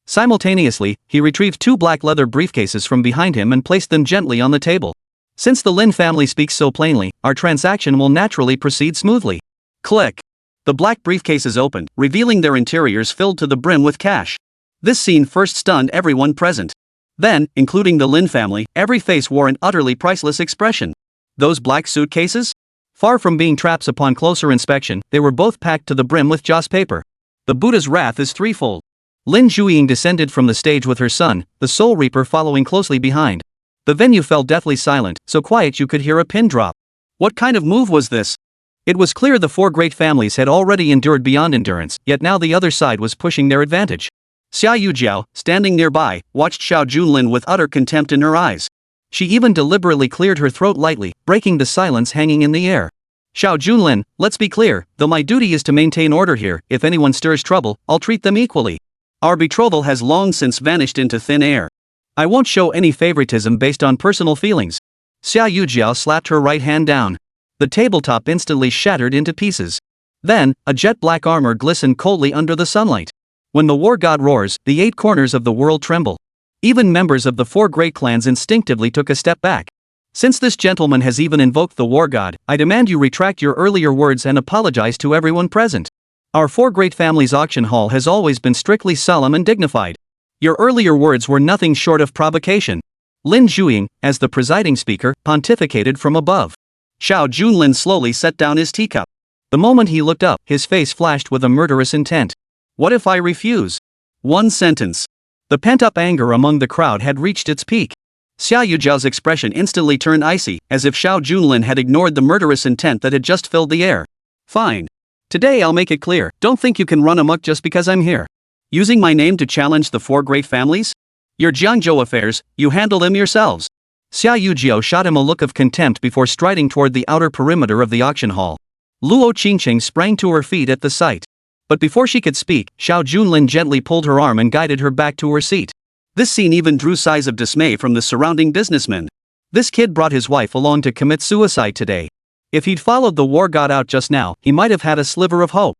Speaker 1: Simultaneously, he retrieved two black leather briefcases from behind him and placed them gently on the table. Since the Lin family speaks so plainly, our transaction will naturally proceed smoothly. Click. The black briefcases opened, revealing their interiors filled to the brim with cash. This scene first stunned everyone present. Then, including the Lin family, every face wore an utterly priceless expression. Those black suitcases? Far from being traps upon closer inspection, they were both packed to the brim with joss paper. The Buddha's wrath is threefold. Lin Zhuiying descended from the stage with her son, the Soul Reaper following closely behind. The venue fell deathly silent, so quiet you could hear a pin drop. What kind of move was this? It was clear the four great families had already endured beyond endurance, yet now the other side was pushing their advantage. Xia Yujiao, standing nearby, watched Xiao Junlin with utter contempt in her eyes. She even deliberately cleared her throat lightly, breaking the silence hanging in the air. Xiao Junlin, let's be clear, though my duty is to maintain order here, if anyone stirs trouble, I'll treat them equally. Our betrothal has long since vanished into thin air. I won't show any favoritism based on personal feelings. Xia Yujiao slapped her right hand down. The tabletop instantly shattered into pieces. Then, a jet-black armor glistened coldly under the sunlight. When the war god roars, the 8 corners of the world tremble. Even members of the 4 great clans instinctively took a step back. Since this gentleman has even invoked the war god, I demand you retract your earlier words and apologize to everyone present. Our 4 great families' auction hall has always been strictly solemn and dignified. Your earlier words were nothing short of provocation. Lin Zhuiying, as the presiding speaker, pontificated from above. Xiao Junlin slowly set down his teacup. The moment he looked up, his face flashed with a murderous intent. What if I refuse? One sentence. The pent-up anger among the crowd had reached its peak. Xia Yujiao's expression instantly turned icy, as if Xiao Junlin had ignored the murderous intent that had just filled the air. Fine. Today I'll make it clear, don't think you can run amok just because I'm here. Using my name to challenge the 4 great families? Your Jiangzhou affairs, you handle them yourselves. Xia Yujiao shot him a look of contempt before striding toward the outer perimeter of the auction hall. Luo Qingcheng sprang to her feet at the sight. But before she could speak, Xiao Junlin gently pulled her arm and guided her back to her seat. This scene even drew sighs of dismay from the surrounding businessmen. This kid brought his wife along to commit suicide today. If he'd followed the war god out just now, he might have had a sliver of hope.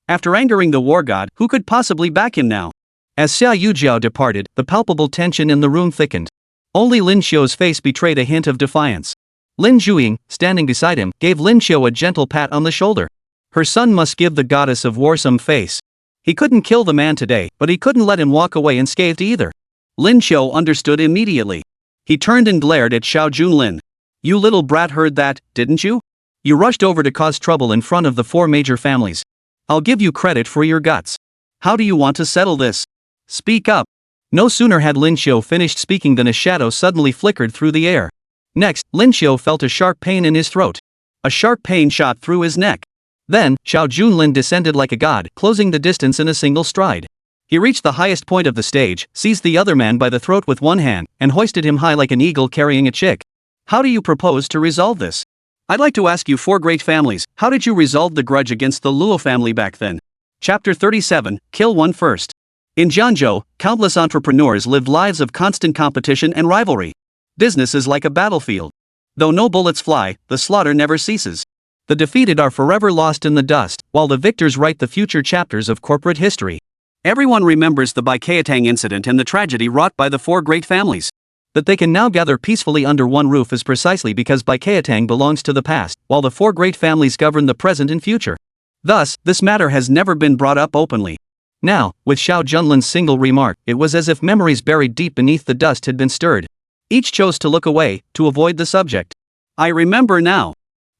Speaker 1: After angering the war god, who could possibly back him now? As Xia Yujiao departed, the palpable tension in the room thickened. Only Lin Xiao's face betrayed a hint of defiance. Lin Zhuiying, standing beside him, gave Lin Xiao a gentle pat on the shoulder. Her son must give the goddess of war some face. He couldn't kill the man today, but he couldn't let him walk away unscathed either. Lin Xiao understood immediately. He turned and glared at Xiao Junlin. You little brat heard that, didn't you? You rushed over to cause trouble in front of the 4 major families. I'll give you credit for your guts. How do you want to settle this? Speak up. No sooner had Lin Xiao finished speaking than a shadow suddenly flickered through the air. Next, Lin Xiao felt a sharp pain in his throat. A sharp pain shot through his neck. Then, Xiao Junlin descended like a god, closing the distance in a single stride. He reached the highest point of the stage, seized the other man by the throat with one hand, and hoisted him high like an eagle carrying a chick. How do you propose to resolve this? I'd like to ask you 4 great families, how did you resolve the grudge against the Luo family back then? Chapter 37, Kill One First. In Jiangzhou, countless entrepreneurs lived lives of constant competition and rivalry. Business is like a battlefield. Though no bullets fly, the slaughter never ceases. The defeated are forever lost in the dust, while the victors write the future chapters of corporate history. Everyone remembers the Baikiatang incident and the tragedy wrought by the four great families. That they can now gather peacefully under one roof is precisely because Baikiatang belongs to the past, while the four great families govern the present and future. Thus, this matter has never been brought up openly. Now, with Xiao Junlin's single remark, it was as if memories buried deep beneath the dust had been stirred. Each chose to look away, to avoid the subject. I remember now.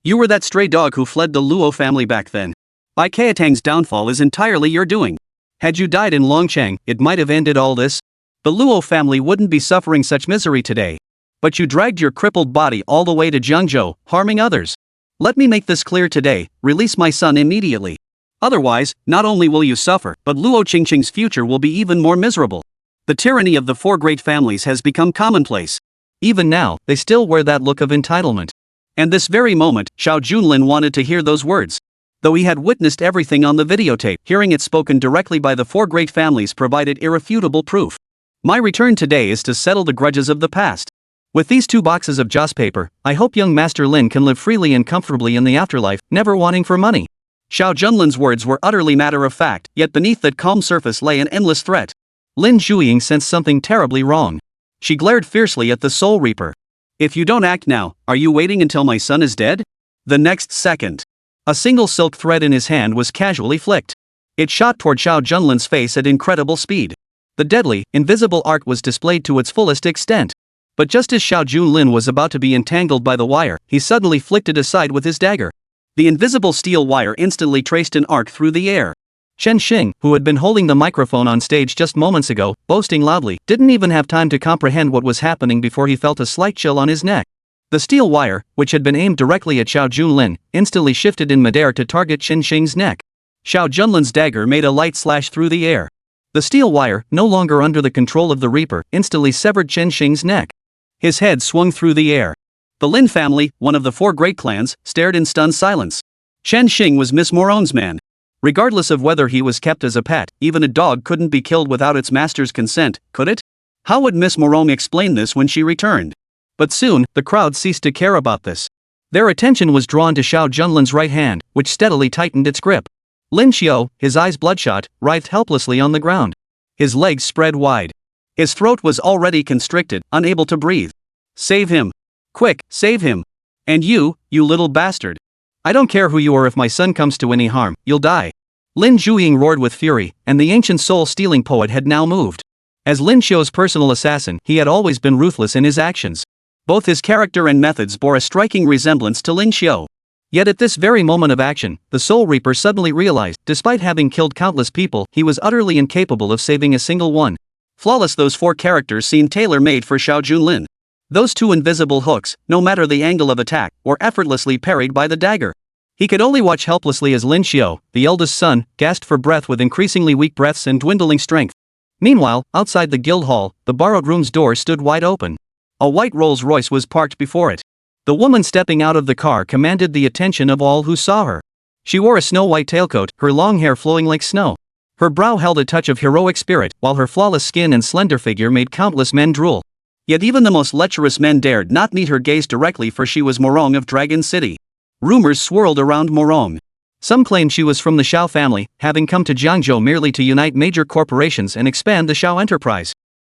Speaker 1: You were that stray dog who fled the Luo family back then. Baikiatang's downfall is entirely your doing. Had you died in Longcheng, it might have ended all this. The Luo family wouldn't be suffering such misery today. But you dragged your crippled body all the way to Jiangzhou, harming others. Let me make this clear today, release my son immediately. Otherwise, not only will you suffer, but Luo Qingcheng's future will be even more miserable. The tyranny of the four great families has become commonplace. Even now, they still wear that look of entitlement. And this very moment, Xiao Junlin wanted to hear those words. Though he had witnessed everything on the videotape, hearing it spoken directly by the four great families provided irrefutable proof. My return today is to settle the grudges of the past. With these 2 boxes of joss paper, I hope young Master Lin can live freely and comfortably in the afterlife, never wanting for money. Xiao Junlin's words were utterly matter-of-fact, yet beneath that calm surface lay an endless threat. Lin Zhuiying sensed something terribly wrong. She glared fiercely at the Soul Reaper. If you don't act now, are you waiting until my son is dead? The next second, a single silk thread in his hand was casually flicked. It shot toward Xiao Junlin's face at incredible speed. The deadly, invisible arc was displayed to its fullest extent. But just as Xiao Junlin was about to be entangled by the wire, he suddenly flicked it aside with his dagger. The invisible steel wire instantly traced an arc through the air. Chen Xing, who had been holding the microphone on stage just moments ago, boasting loudly, didn't even have time to comprehend what was happening before he felt a slight chill on his neck. The steel wire, which had been aimed directly at Xiao Junlin, instantly shifted in midair to target Chen Xing's neck. Xiao Junlin's dagger made a light slash through the air. The steel wire, no longer under the control of the Reaper, instantly severed Chen Xing's neck. His head swung through the air. The Lin family, one of the four great clans, stared in stunned silence. Chen Xing was Miss Morong's man. Regardless of whether he was kept as a pet, even a dog couldn't be killed without its master's consent, could it? How would Miss Morong explain this when she returned? But soon, the crowd ceased to care about this. Their attention was drawn to Xiao Junlin's right hand, which steadily tightened its grip. Lin Xiao, his eyes bloodshot, writhed helplessly on the ground. His legs spread wide. His throat was already constricted, unable to breathe. Save him. Quick, save him. And you little bastard. I don't care who you are, if my son comes to any harm, you'll die. Lin Zhuiying roared with fury, and the ancient soul-stealing poet had now moved. As Lin Xiao's personal assassin, he had always been ruthless in his actions. Both his character and methods bore a striking resemblance to Lin Xiao. Yet at this very moment of action, the Soul Reaper suddenly realized, despite having killed countless people, he was utterly incapable of saving a single one. Flawless, those four characters seemed tailor-made for Xiao Junlin. Those two invisible hooks, no matter the angle of attack, were effortlessly parried by the dagger. He could only watch helplessly as Lin Xiao, the eldest son, gasped for breath with increasingly weak breaths and dwindling strength. Meanwhile, outside the guild hall, the borrowed room's door stood wide open. A white Rolls-Royce was parked before it. The woman stepping out of the car commanded the attention of all who saw her. She wore a snow-white tailcoat, her long hair flowing like snow. Her brow held a touch of heroic spirit, while her flawless skin and slender figure made countless men drool. Yet even the most lecherous men dared not meet her gaze directly, for she was Morong of Dragon City. Rumors swirled around Morong. Some claimed she was from the Xiao family, having come to Jiangzhou merely to unite major corporations and expand the Xiao enterprise.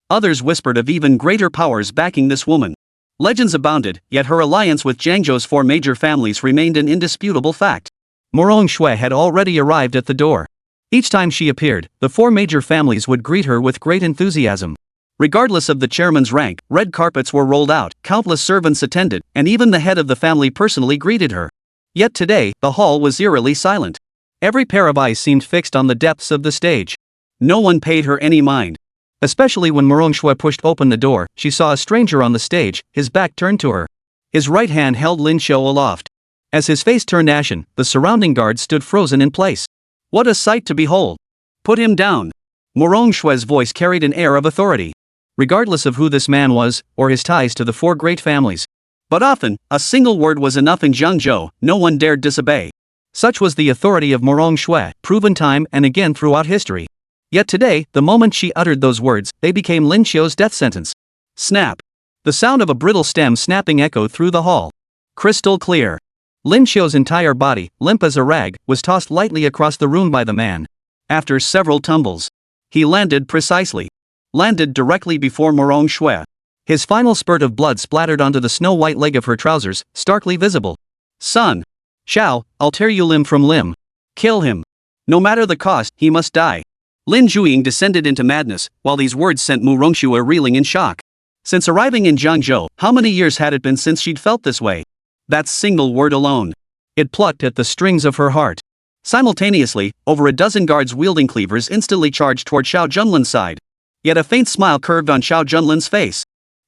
Speaker 1: Others whispered of even greater powers backing this woman. Legends abounded, yet her alliance with Jiangzhou's four major families remained an indisputable fact. Morong Shui had already arrived at the door. Each time she appeared, the four major families would greet her with great enthusiasm. Regardless of the chairman's rank, red carpets were rolled out, countless servants attended, and even the head of the family personally greeted her. Yet today, the hall was eerily silent. Every pair of eyes seemed fixed on the depths of the stage. No one paid her any mind. Especially when Morong Shui pushed open the door, she saw a stranger on the stage, his back turned to her. His right hand held Lin Xiao aloft. As his face turned ashen, the surrounding guards stood frozen in place. What a sight to behold! Put him down! Morong Shui's voice carried an air of authority. Regardless of who this man was, or his ties to the four great families. But often, a single word was enough in Jiangzhou, no one dared disobey. Such was the authority of Morong Shui, proven time and again throughout history. Yet today, the moment she uttered those words, they became Lin Xiao's death sentence. Snap! The sound of a brittle stem snapping echoed through the hall. Crystal clear. Lin Xiao's entire body, limp as a rag, was tossed lightly across the room by the man. After several tumbles, he landed precisely. Landed directly before Morong Shui. His final spurt of blood splattered onto the snow-white leg of her trousers, starkly visible. Son! Xiao, I'll tear you limb from limb. Kill him. No matter the cost, he must die. Lin Zhuiying descended into madness, while these words sent Mu Rongshui reeling in shock. Since arriving in Jiangzhou, how many years had it been since she'd felt this way? That single word alone. It plucked at the strings of her heart. Simultaneously, over a dozen guards wielding cleavers instantly charged toward Xiao Junlin's side. Yet a faint smile curved on Xiao Junlin's face.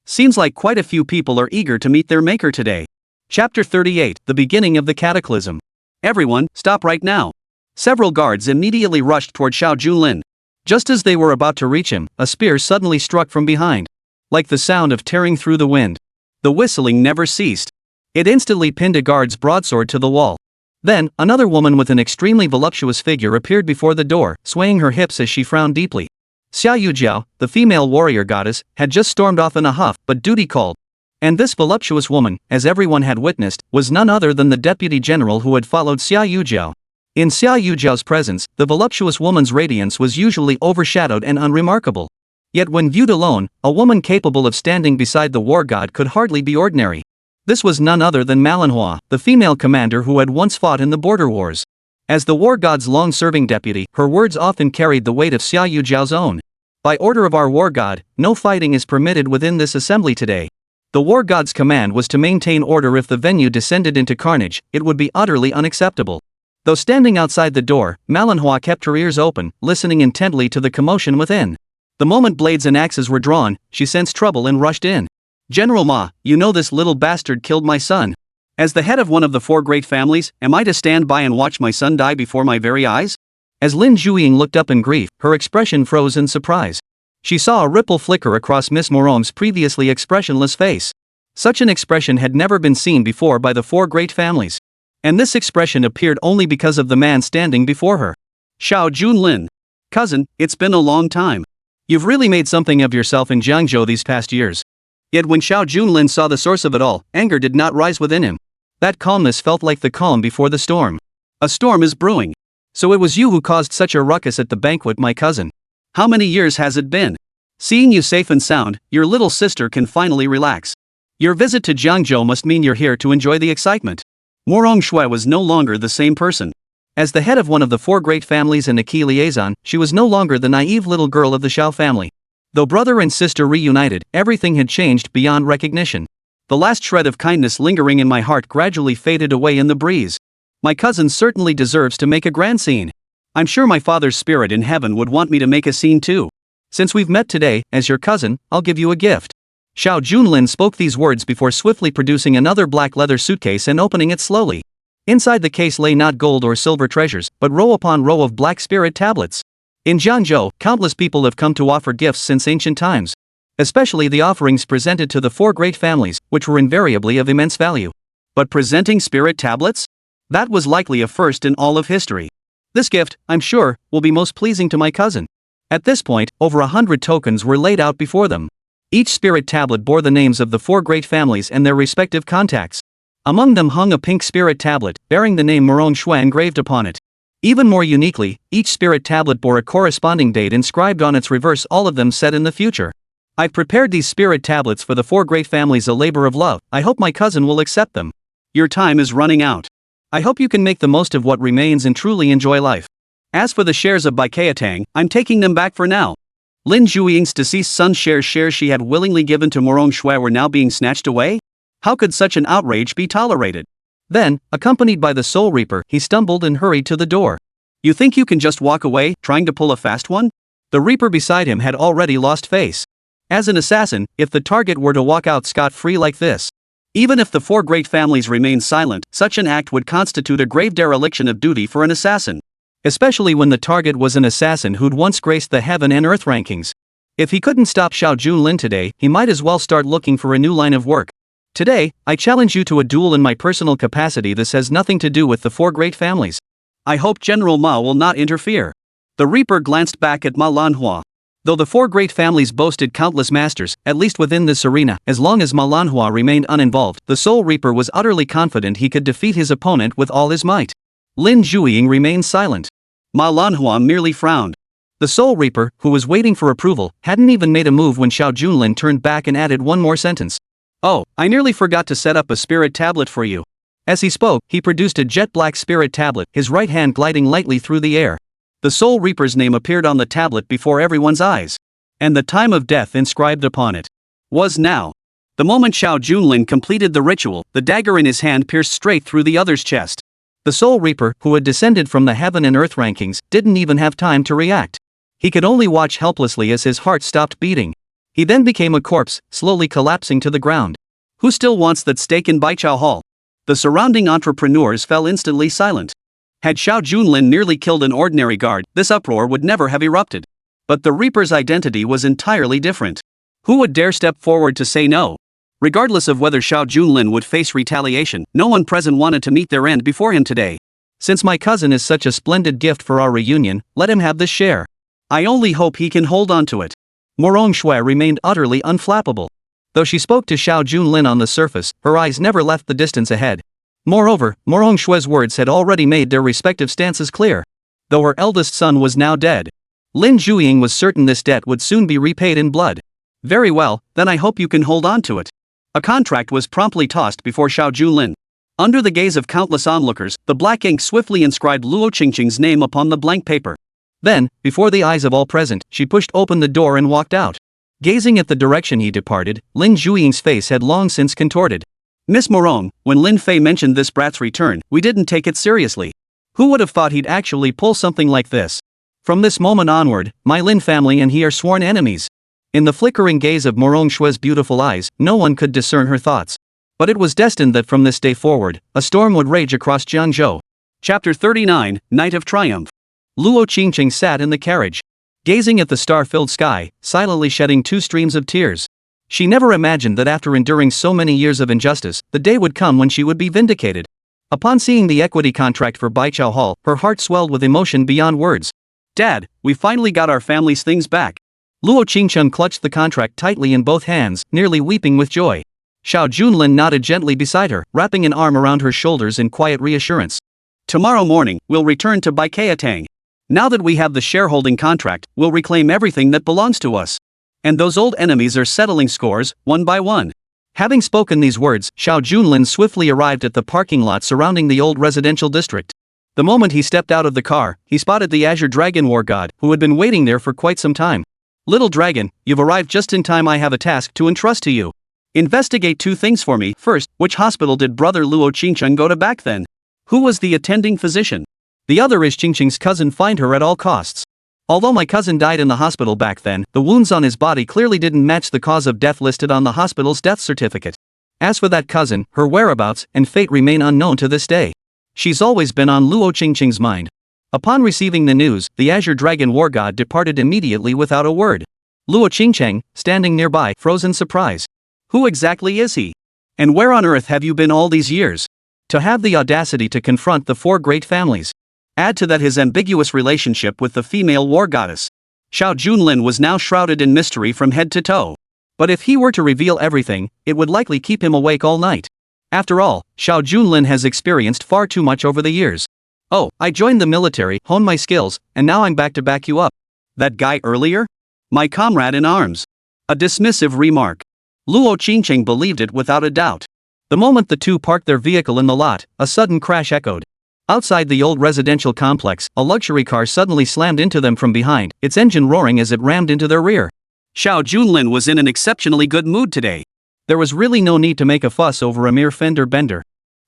Speaker 1: Seems like quite a few people are eager to meet their maker today. Chapter 38, The Beginning of the Cataclysm. Everyone, stop right now. Several guards immediately rushed toward Xiao Junlin. Just as they were about to reach him, a spear suddenly struck from behind. Like the sound of tearing through the wind. The whistling never ceased. It instantly pinned a guard's broadsword to the wall. Then, another woman with an extremely voluptuous figure appeared before the door, swaying her hips as she frowned deeply. Xia Yujiao, the female warrior goddess, had just stormed off in a huff, but duty called. And this voluptuous woman, as everyone had witnessed, was none other than the deputy general who had followed Xia Yujiao. In Xia Yujiao's presence, the voluptuous woman's radiance was usually overshadowed and unremarkable. Yet when viewed alone, a woman capable of standing beside the war god could hardly be ordinary. This was none other than Manhwa, the female commander who had once fought in the border wars. As the war god's long-serving deputy, her words often carried the weight of Xia Yujiao's own. By order of our war god, no fighting is permitted within this assembly today. The war god's command was to maintain order. If the venue descended into carnage, it would be utterly unacceptable. Though standing outside the door, Manhwa kept her ears open, listening intently to the commotion within. The moment blades and axes were drawn, she sensed trouble and rushed in. General Ma, you know this little bastard killed my son. As the head of one of the four great families, am I to stand by and watch my son die before my very eyes? As Lin Zhuiying looked up in grief, her expression froze in surprise. She saw a ripple flicker across Miss Morong's previously expressionless face. Such an expression had never been seen before by the four great families. And this expression appeared only because of the man standing before her. Xiao Junlin. Cousin, it's been a long time. You've really made something of yourself in Jiangzhou these past years. Yet when Xiao Junlin saw the source of it all, anger did not rise within him. That calmness felt like the calm before the storm. A storm is brewing. So it was you who caused such a ruckus at the banquet, my cousin. How many years has it been? Seeing you safe and sound, your little sister can finally relax. Your visit to Jiangzhou must mean you're here to enjoy the excitement. Morong Shui was no longer the same person. As the head of one of the four great families and a key liaison, she was no longer the naive little girl of the Xiao family. Though brother and sister reunited, everything had changed beyond recognition. The last shred of kindness lingering in my heart gradually faded away in the breeze. My cousin certainly deserves to make a grand scene. I'm sure my father's spirit in heaven would want me to make a scene too. Since we've met today, as your cousin, I'll give you a gift. Xiao Junlin spoke these words before swiftly producing another black leather suitcase and opening it slowly. Inside the case lay not gold or silver treasures, but row upon row of black spirit tablets. In Jiangzhou, countless people have come to offer gifts since ancient times. Especially the offerings presented to the four great families, which were invariably of immense value. But presenting spirit tablets? That was likely a first in all of history. This gift, I'm sure, will be most pleasing to my cousin. At this point, over 100 tokens were laid out before them. Each spirit tablet bore the names of the four great families and their respective contacts. Among them hung a pink spirit tablet, bearing the name Morong Shui engraved upon it. Even more uniquely, each spirit tablet bore a corresponding date inscribed on its reverse, all of them set in the future. I've prepared these spirit tablets for the four great families, a labor of love. I hope my cousin will accept them. Your time is running out. I hope you can make the most of what remains and truly enjoy life. As for the shares of Baikayatang, I'm taking them back for now. Lin Zhuiying's deceased son's shares she had willingly given to Morong Shui were now being snatched away? How could such an outrage be tolerated? Then, accompanied by the Soul Reaper, he stumbled and hurried to the door. You think you can just walk away, trying to pull a fast one? The Reaper beside him had already lost face. As an assassin, if the target were to walk out scot-free like this, even if the four great families remained silent, such an act would constitute a grave dereliction of duty for an assassin. Especially when the target was an assassin who'd once graced the heaven and earth rankings. If he couldn't stop Xiao Junlin today, he might as well start looking for a new line of work. Today, I challenge you to a duel in my personal capacity. This has nothing to do with the four great families. I hope General Ma will not interfere. The Reaper glanced back at Ma Lanhua. Though the four great families boasted countless masters, at least within this arena, as long as Ma Lanhua remained uninvolved, the Soul Reaper was utterly confident he could defeat his opponent with all his might. Lin Zhuiying remained silent. Ma Lanhua merely frowned. The Soul Reaper, who was waiting for approval, hadn't even made a move when Xiao Junlin turned back and added one more sentence. "Oh, I nearly forgot to set up a spirit tablet for you." As he spoke, he produced a jet-black spirit tablet, his right hand gliding lightly through the air. The Soul Reaper's name appeared on the tablet before everyone's eyes. And the time of death inscribed upon it was now. The moment Xiao Junlin completed the ritual, the dagger in his hand pierced straight through the other's chest. The Soul Reaper, who had descended from the heaven and earth rankings, didn't even have time to react. He could only watch helplessly as his heart stopped beating. He then became a corpse, slowly collapsing to the ground. Who still wants that stake in Baichao Hall? The surrounding entrepreneurs fell instantly silent. Had Xiao Junlin nearly killed an ordinary guard, this uproar would never have erupted. But the Reaper's identity was entirely different. Who would dare step forward to say no? Regardless of whether Xiao Junlin would face retaliation, no one present wanted to meet their end before him today. Since my cousin is such a splendid gift for our reunion, let him have this share. I only hope he can hold on to it. Morong Shui remained utterly unflappable. Though she spoke to Xiao Junlin on the surface, her eyes never left the distance ahead. Moreover, Morong Shui's words had already made their respective stances clear. Though her eldest son was now dead, Lin Zhuiying was certain this debt would soon be repaid in blood. Very well, then I hope you can hold on to it. A contract was promptly tossed before Xiao Junlin. Under the gaze of countless onlookers, the black ink swiftly inscribed Luo Qingcheng's name upon the blank paper. Then, before the eyes of all present, she pushed open the door and walked out. Gazing at the direction he departed, Lin Zhuiying's face had long since contorted. "Miss Morong, when Lin Fei mentioned this brat's return, we didn't take it seriously. Who would have thought he'd actually pull something like this? From this moment onward, my Lin family and he are sworn enemies." In the flickering gaze of Morong Shui's beautiful eyes, no one could discern her thoughts. But it was destined that from this day forward, a storm would rage across Jiangzhou. Chapter 39, Night of Triumph. Luo Qingcheng sat in the carriage, gazing at the star-filled sky, silently shedding two streams of tears. She never imagined that after enduring so many years of injustice, the day would come when she would be vindicated. Upon seeing the equity contract for Baichao Hall, her heart swelled with emotion beyond words. "Dad, we finally got our family's things back." Luo Qingcheng clutched the contract tightly in both hands, nearly weeping with joy. Xiao Junlin nodded gently beside her, wrapping an arm around her shoulders in quiet reassurance. "Tomorrow morning, we'll return to Baikiatang. Now that we have the shareholding contract, we'll reclaim everything that belongs to us. And those old enemies are settling scores, one by one." Having spoken these words, Xiao Junlin swiftly arrived at the parking lot surrounding the old residential district. The moment he stepped out of the car, he spotted the Azure Dragon War God, who had been waiting there for quite some time. "Little dragon, you've arrived just in time. I have a task to entrust to you. Investigate two things for me. First, which hospital did brother Luo Qingcheng go to back then? Who was the attending physician? The other is Qingcheng's cousin. Find her at all costs. Although my cousin died in the hospital back then, the wounds on his body clearly didn't match the cause of death listed on the hospital's death certificate. As for that cousin, her whereabouts and fate remain unknown to this day. She's always been on Luo Qingcheng's mind." Upon receiving the news, the Azure Dragon War God departed immediately without a word. Luo Qingcheng, standing nearby, froze in surprise. Who exactly is he? And where on earth have you been all these years? To have the audacity to confront the four great families. Add to that his ambiguous relationship with the female war goddess. Xiao Junlin was now shrouded in mystery from head to toe. But if he were to reveal everything, it would likely keep him awake all night. After all, Xiao Junlin has experienced far too much over the years. "Oh, I joined the military, honed my skills, and now I'm back to back you up." "That guy earlier? My comrade in arms." A dismissive remark. Luo Qingcheng believed it without a doubt. The moment the two parked their vehicle in the lot, a sudden crash echoed. Outside the old residential complex, a luxury car suddenly slammed into them from behind, its engine roaring as it rammed into their rear. Xiao Junlin was in an exceptionally good mood today. There was really no need to make a fuss over a mere fender bender.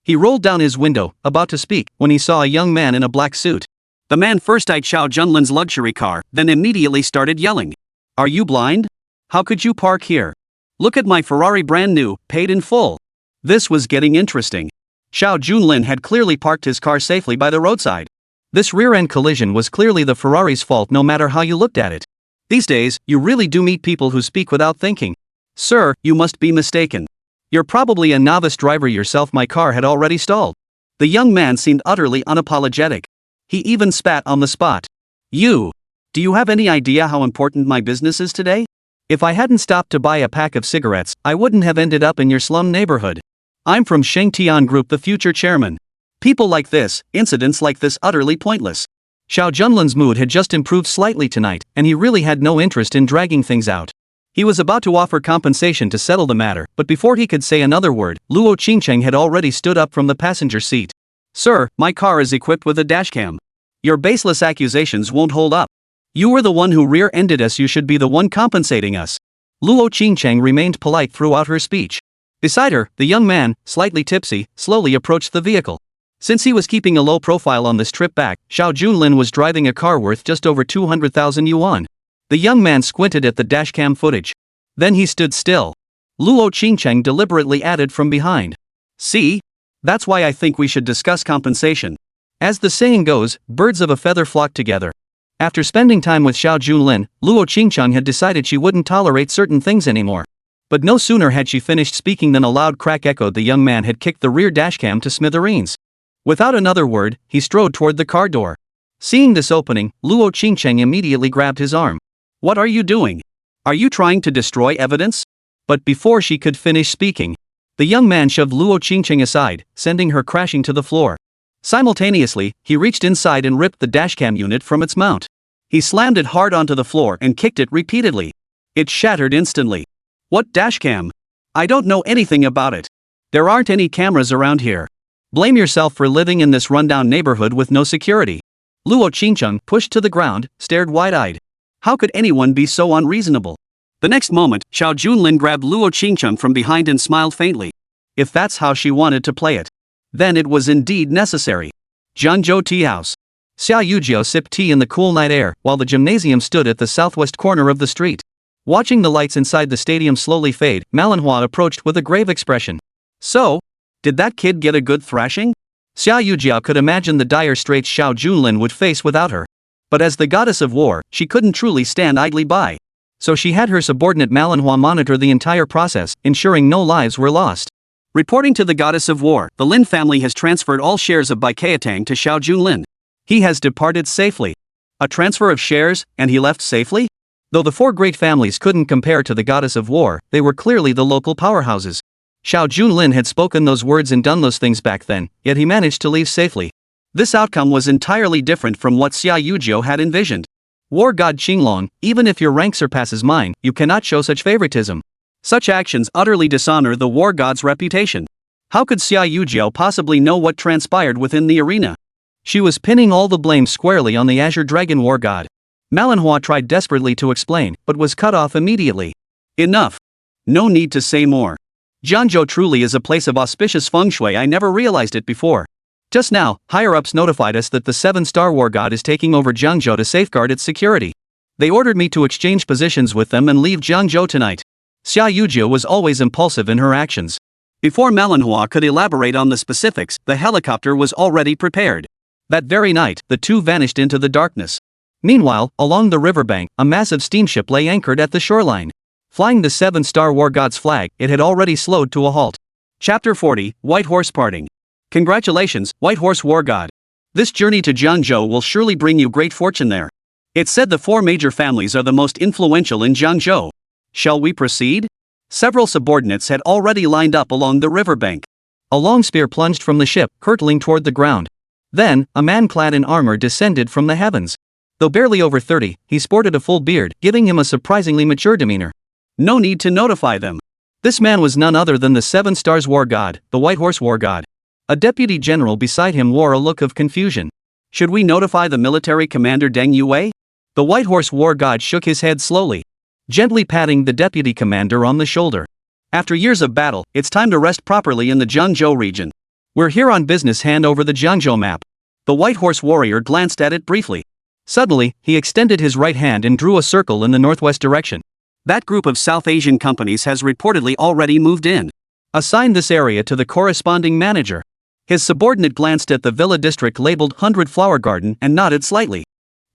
Speaker 1: He rolled down his window, about to speak, when he saw a young man in a black suit. The man first eyed Xiao Junlin's luxury car, then immediately started yelling. "Are you blind? How could you park here? Look at my Ferrari, brand new, paid in full." This was getting interesting. Xiao Junlin had clearly parked his car safely by the roadside. This rear-end collision was clearly the Ferrari's fault no matter how you looked at it. These days, you really do meet people who speak without thinking. "Sir, you must be mistaken. You're probably a novice driver yourself. My car had already stalled." The young man seemed utterly unapologetic. He even spat on the spot. "You Do you have any idea how important my business is today? If I hadn't stopped to buy a pack of cigarettes, I wouldn't have ended up in your slum neighborhood. I'm from Shengtian Group, the future chairman. People like this, incidents like this utterly pointless. Xiao Junlin's mood had just improved slightly tonight, and he really had no interest in dragging things out. He was about to offer compensation to settle the matter, but before he could say another word, Luo Qingcheng had already stood up from the passenger seat. Sir, my car is equipped with a dashcam. Your baseless accusations won't hold up. You were the one who rear-ended us, you should be the one compensating us. Luo Qingcheng remained polite throughout her speech. Beside her, the young man, slightly tipsy, slowly approached the vehicle. Since he was keeping a low profile on this trip back, Xiao Junlin was driving a car worth just over 200,000 yuan. The young man squinted at the dashcam footage. Then he stood still. Luo Qingcheng deliberately added from behind. See? That's why I think we should discuss compensation. As the saying goes, birds of a feather flock together. After spending time with Xiao Junlin, Luo Qingcheng had decided she wouldn't tolerate certain things anymore. But no sooner had she finished speaking than a loud crack echoed. The young man had kicked the rear dashcam to smithereens. Without another word, he strode toward the car door. Seeing this opening, Luo Qingcheng immediately grabbed his arm. What are you doing? Are you trying to destroy evidence? But before she could finish speaking, the young man shoved Luo Qingcheng aside, sending her crashing to the floor. Simultaneously, he reached inside and ripped the dashcam unit from its mount. He slammed it hard onto the floor and kicked it repeatedly. It shattered instantly. What dashcam? I don't know anything about it. There aren't any cameras around here. Blame yourself for living in this rundown neighborhood with no security. Luo Qingcheng, pushed to the ground, stared wide-eyed. How could anyone be so unreasonable? The next moment, Xiao Junlin grabbed Luo Qingcheng from behind and smiled faintly. If that's how she wanted to play it, then it was indeed necessary. Jiangzhou Tea House. Xia Yujiao sipped tea in the cool night air, while the gymnasium stood at the southwest corner of the street. Watching the lights inside the stadium slowly fade, Manhwa approached with a grave expression. So, did that kid get a good thrashing? Xia Yujiao could imagine the dire straits Xiao Junlin would face without her. But as the goddess of war, she couldn't truly stand idly by. So she had her subordinate Manhwa monitor the entire process, ensuring no lives were lost. Reporting to the goddess of war, the Lin family has transferred all shares of Baikatang to Xiao Junlin. He has departed safely. A transfer of shares, and he left safely? Though the four great families couldn't compare to the goddess of war, they were clearly the local powerhouses. Xiao Junlin had spoken those words and done those things back then, yet he managed to leave safely. This outcome was entirely different from what Xia Yujiao had envisioned. War god Qinglong, even if your rank surpasses mine, you cannot show such favoritism. Such actions utterly dishonor the war god's reputation. How could Xia Yujiao possibly know what transpired within the arena? She was pinning all the blame squarely on the Azure Dragon war god. Manhwa tried desperately to explain, but was cut off immediately. Enough. No need to say more. Jiangzhou truly is a place of auspicious feng shui. I never realized it before. Just now, higher-ups notified us that the 7-star war god is taking over Jiangzhou to safeguard its security. They ordered me to exchange positions with them and leave Jiangzhou tonight. Xia Yujiao was always impulsive in her actions. Before Manhwa could elaborate on the specifics, the helicopter was already prepared. That very night, the two vanished into the darkness. Meanwhile, along the riverbank, a massive steamship lay anchored at the shoreline. Flying the 7-star war god's flag, it had already slowed to a halt. Chapter 40, White Horse Parting. Congratulations, White Horse War God. This journey to Jiangzhou will surely bring you great fortune there. It's said the 4 major families are the most influential in Jiangzhou. Shall we proceed? Several subordinates had already lined up along the riverbank. A long spear plunged from the ship, hurtling toward the ground. Then, a man clad in armor descended from the heavens. Though barely over 30, he sported a full beard, giving him a surprisingly mature demeanor. No need to notify them. This man was none other than the 7 Stars War God, the White Horse War God. A deputy general beside him wore a look of confusion. Should we notify the military commander Deng Yue? The White Horse War God shook his head slowly, gently patting the deputy commander on the shoulder. After years of battle, it's time to rest properly in the Jiangzhou region. We're here on business. Hand over the Jiangzhou map. The White Horse warrior glanced at it briefly. Suddenly, he extended his right hand and drew a circle in the northwest direction. That group of South Asian companies has reportedly already moved in. Assign this area to the corresponding manager. His subordinate glanced at the villa district labeled 100 Flower Garden and nodded slightly.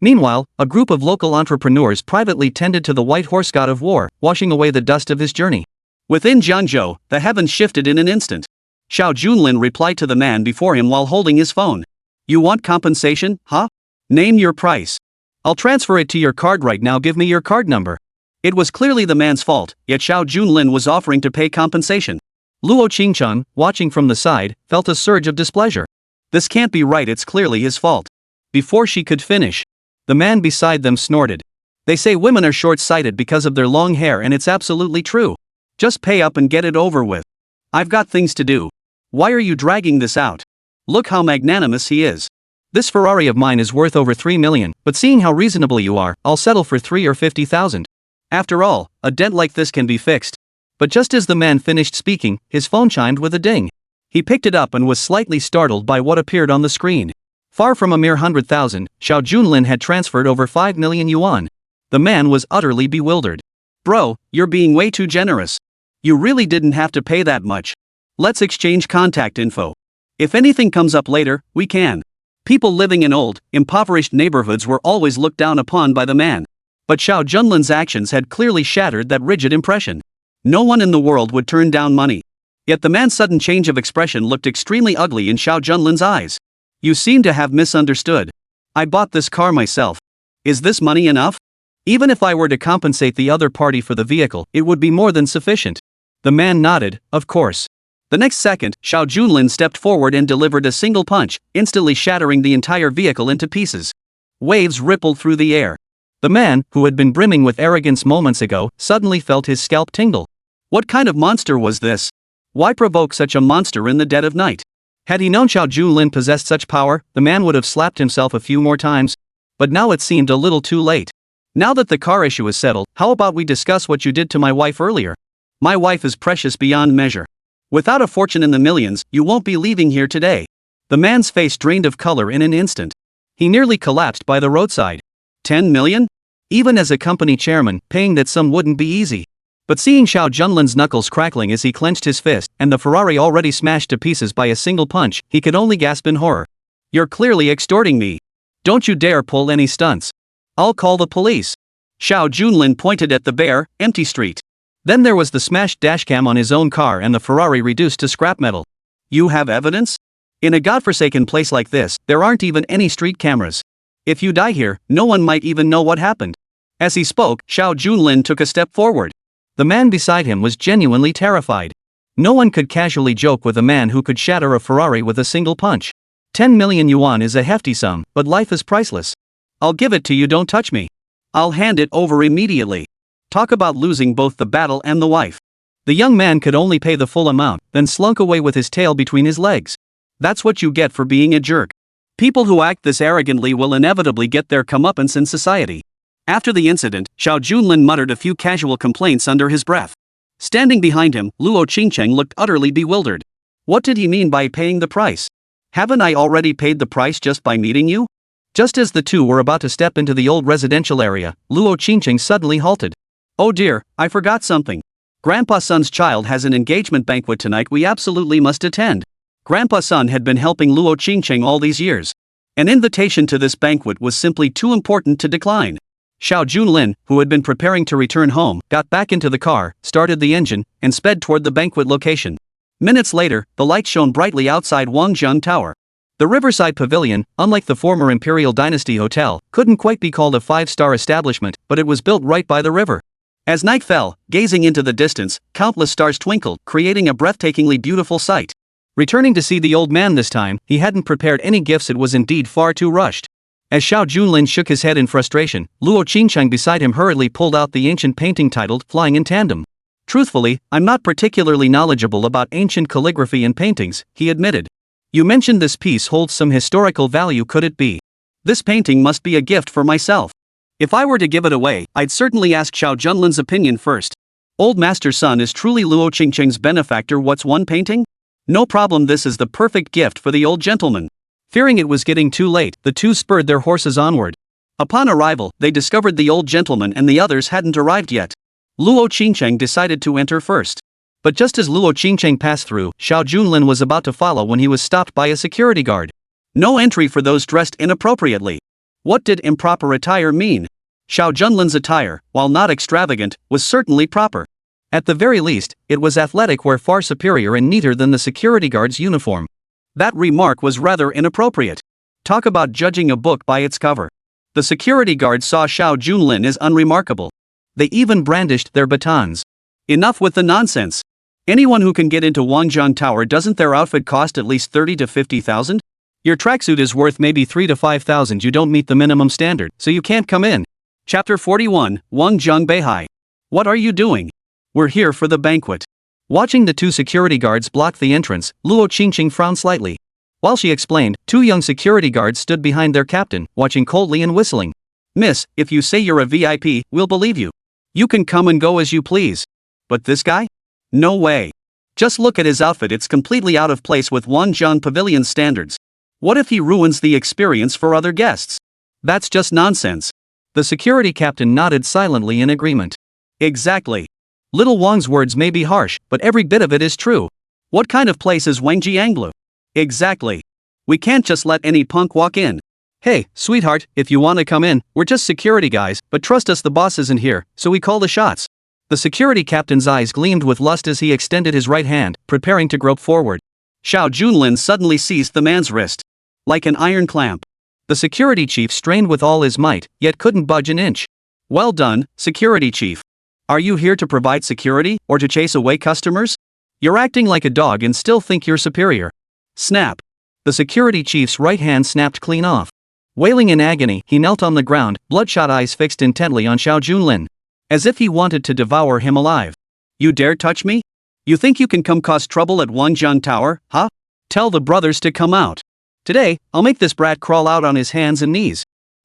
Speaker 1: Meanwhile, a group of local entrepreneurs privately tended to the White Horse God of War, washing away the dust of his journey. Within Jiangzhou, the heavens shifted in an instant. Xiao Junlin replied to the man before him while holding his phone. You want compensation, huh? Name your price. I'll transfer it to your card right now, give me your card number. It was clearly the man's fault, yet Xiao Junlin was offering to pay compensation. Luo Qingcheng, watching from the side, felt a surge of displeasure. This can't be right, it's clearly his fault. Before she could finish, the man beside them snorted. They say women are short-sighted because of their long hair, and it's absolutely true. Just pay up and get it over with. I've got things to do. Why are you dragging this out? Look how magnanimous he is. This Ferrari of mine is worth over 3 million, but seeing how reasonable you are, I'll settle for 3 or 50,000. After all, a dent like this can be fixed. But just as the man finished speaking, his phone chimed with a ding. He picked it up and was slightly startled by what appeared on the screen. Far from a mere 100,000, Xiao Junlin had transferred over 5 million yuan. The man was utterly bewildered. Bro, you're being way too generous. You really didn't have to pay that much. Let's exchange contact info. If anything comes up later, we can. People living in old, impoverished neighborhoods were always looked down upon by the man. But Xiao Junlin's actions had clearly shattered that rigid impression. No one in the world would turn down money. Yet the man's sudden change of expression looked extremely ugly in Xiao Junlin's eyes. You seem to have misunderstood. I bought this car myself. Is this money enough? Even if I were to compensate the other party for the vehicle, it would be more than sufficient. The man nodded, of course. The next second, Xiao Junlin stepped forward and delivered a single punch, instantly shattering the entire vehicle into pieces. Waves rippled through the air. The man, who had been brimming with arrogance moments ago, suddenly felt his scalp tingle. What kind of monster was this? Why provoke such a monster in the dead of night? Had he known Xiao Junlin possessed such power, the man would have slapped himself a few more times. But now it seemed a little too late. Now that the car issue is settled, how about we discuss what you did to my wife earlier? My wife is precious beyond measure. Without a fortune in the millions, you won't be leaving here today. The man's face drained of color in an instant. He nearly collapsed by the roadside. 10 million? Even as a company chairman, paying that sum wouldn't be easy. But seeing Xiao Junlin's knuckles crackling as he clenched his fist, and the Ferrari already smashed to pieces by a single punch, he could only gasp in horror. You're clearly extorting me. Don't you dare pull any stunts. I'll call the police. Xiao Junlin pointed at the bare, empty street. Then there was the smashed dashcam on his own car and the Ferrari reduced to scrap metal. You have evidence? In a godforsaken place like this, there aren't even any street cameras. If you die here, no one might even know what happened. As he spoke, Xiao Junlin took a step forward. The man beside him was genuinely terrified. No one could casually joke with a man who could shatter a Ferrari with a single punch. 10 million yuan is a hefty sum, but life is priceless. I'll give it to you, don't touch me. I'll hand it over immediately. Talk about losing both the battle and the wife. The young man could only pay the full amount, then slunk away with his tail between his legs. That's what you get for being a jerk. People who act this arrogantly will inevitably get their comeuppance in society. After the incident, Xiao Junlin muttered a few casual complaints under his breath. Standing behind him, Luo Qingcheng looked utterly bewildered. What did he mean by paying the price? Haven't I already paid the price just by meeting you? Just as the two were about to step into the old residential area, Luo Qingcheng suddenly halted. Oh dear, I forgot something. Grandpa Sun's child has an engagement banquet tonight we absolutely must attend. Grandpa Sun had been helping Luo Qingcheng all these years. An invitation to this banquet was simply too important to decline. Xiao Junlin, who had been preparing to return home, got back into the car, started the engine, and sped toward the banquet location. Minutes later, the lights shone brightly outside Wangjiang Tower. The Riverside Pavilion, unlike the former Imperial Dynasty Hotel, couldn't quite be called a five-star establishment, but it was built right by the river. As night fell, gazing into the distance, countless stars twinkled, creating a breathtakingly beautiful sight. Returning to see the old man this time, he hadn't prepared any gifts, it was indeed far too rushed. As Xiao Junlin shook his head in frustration, Luo Qingcheng beside him hurriedly pulled out the ancient painting titled Flying in Tandem. Truthfully, I'm not particularly knowledgeable about ancient calligraphy and paintings, he admitted. You mentioned this piece holds some historical value, could it be? This painting must be a gift for myself. If I were to give it away, I'd certainly ask Xiao Junlin's opinion first. Old Master Sun is truly Luo Qingcheng's benefactor. What's one painting? No problem, this is the perfect gift for the old gentleman. Fearing it was getting too late, the two spurred their horses onward. Upon arrival, they discovered the old gentleman and the others hadn't arrived yet. Luo Qingcheng decided to enter first. But just as Luo Qingcheng passed through, Xiao Junlin was about to follow when he was stopped by a security guard. No entry for those dressed inappropriately. What did improper attire mean? Xiao Junlin's attire, while not extravagant, was certainly proper. At the very least, it was athletic, where far superior and neater than the security guard's uniform. That remark was rather inappropriate. Talk about judging a book by its cover. The security guards saw Xiao Junlin as unremarkable. They even brandished their batons. Enough with the nonsense. Anyone who can get into Wangjiang Tower, doesn't their outfit cost at least 30 to 50,000? Your tracksuit is worth maybe 3 to 5,000. You don't meet the minimum standard, so you can't come in. Chapter 41, Wangjiang Beihai. What are you doing? We're here for the banquet. Watching the two security guards block the entrance, Luo Qingcheng frowned slightly. While she explained, two young security guards stood behind their captain, watching coldly and whistling. Miss, if you say you're a VIP, we'll believe you. You can come and go as you please. But this guy? No way. Just look at his outfit, it's completely out of place with Wangjiang Pavilion standards. What if he ruins the experience for other guests? That's just nonsense. The security captain nodded silently in agreement. Exactly. Little Wang's words may be harsh, but every bit of it is true. What kind of place is Wangjianglu? Exactly. We can't just let any punk walk in. Hey, sweetheart, if you want to come in, we're just security guys, but trust us, the boss isn't here, so we call the shots. The security captain's eyes gleamed with lust as he extended his right hand, preparing to grope forward. Xiao Junlin suddenly seized the man's wrist. Like an iron clamp. The security chief strained with all his might, yet couldn't budge an inch. Well done, security chief. Are you here to provide security, or to chase away customers? You're acting like a dog and still think you're superior. Snap. The security chief's right hand snapped clean off. Wailing in agony, he knelt on the ground, bloodshot eyes fixed intently on Xiao Junlin. As if he wanted to devour him alive. You dare touch me? You think you can come cause trouble at Wangjiang Tower, huh? Tell the brothers to come out. Today, I'll make this brat crawl out on his hands and knees.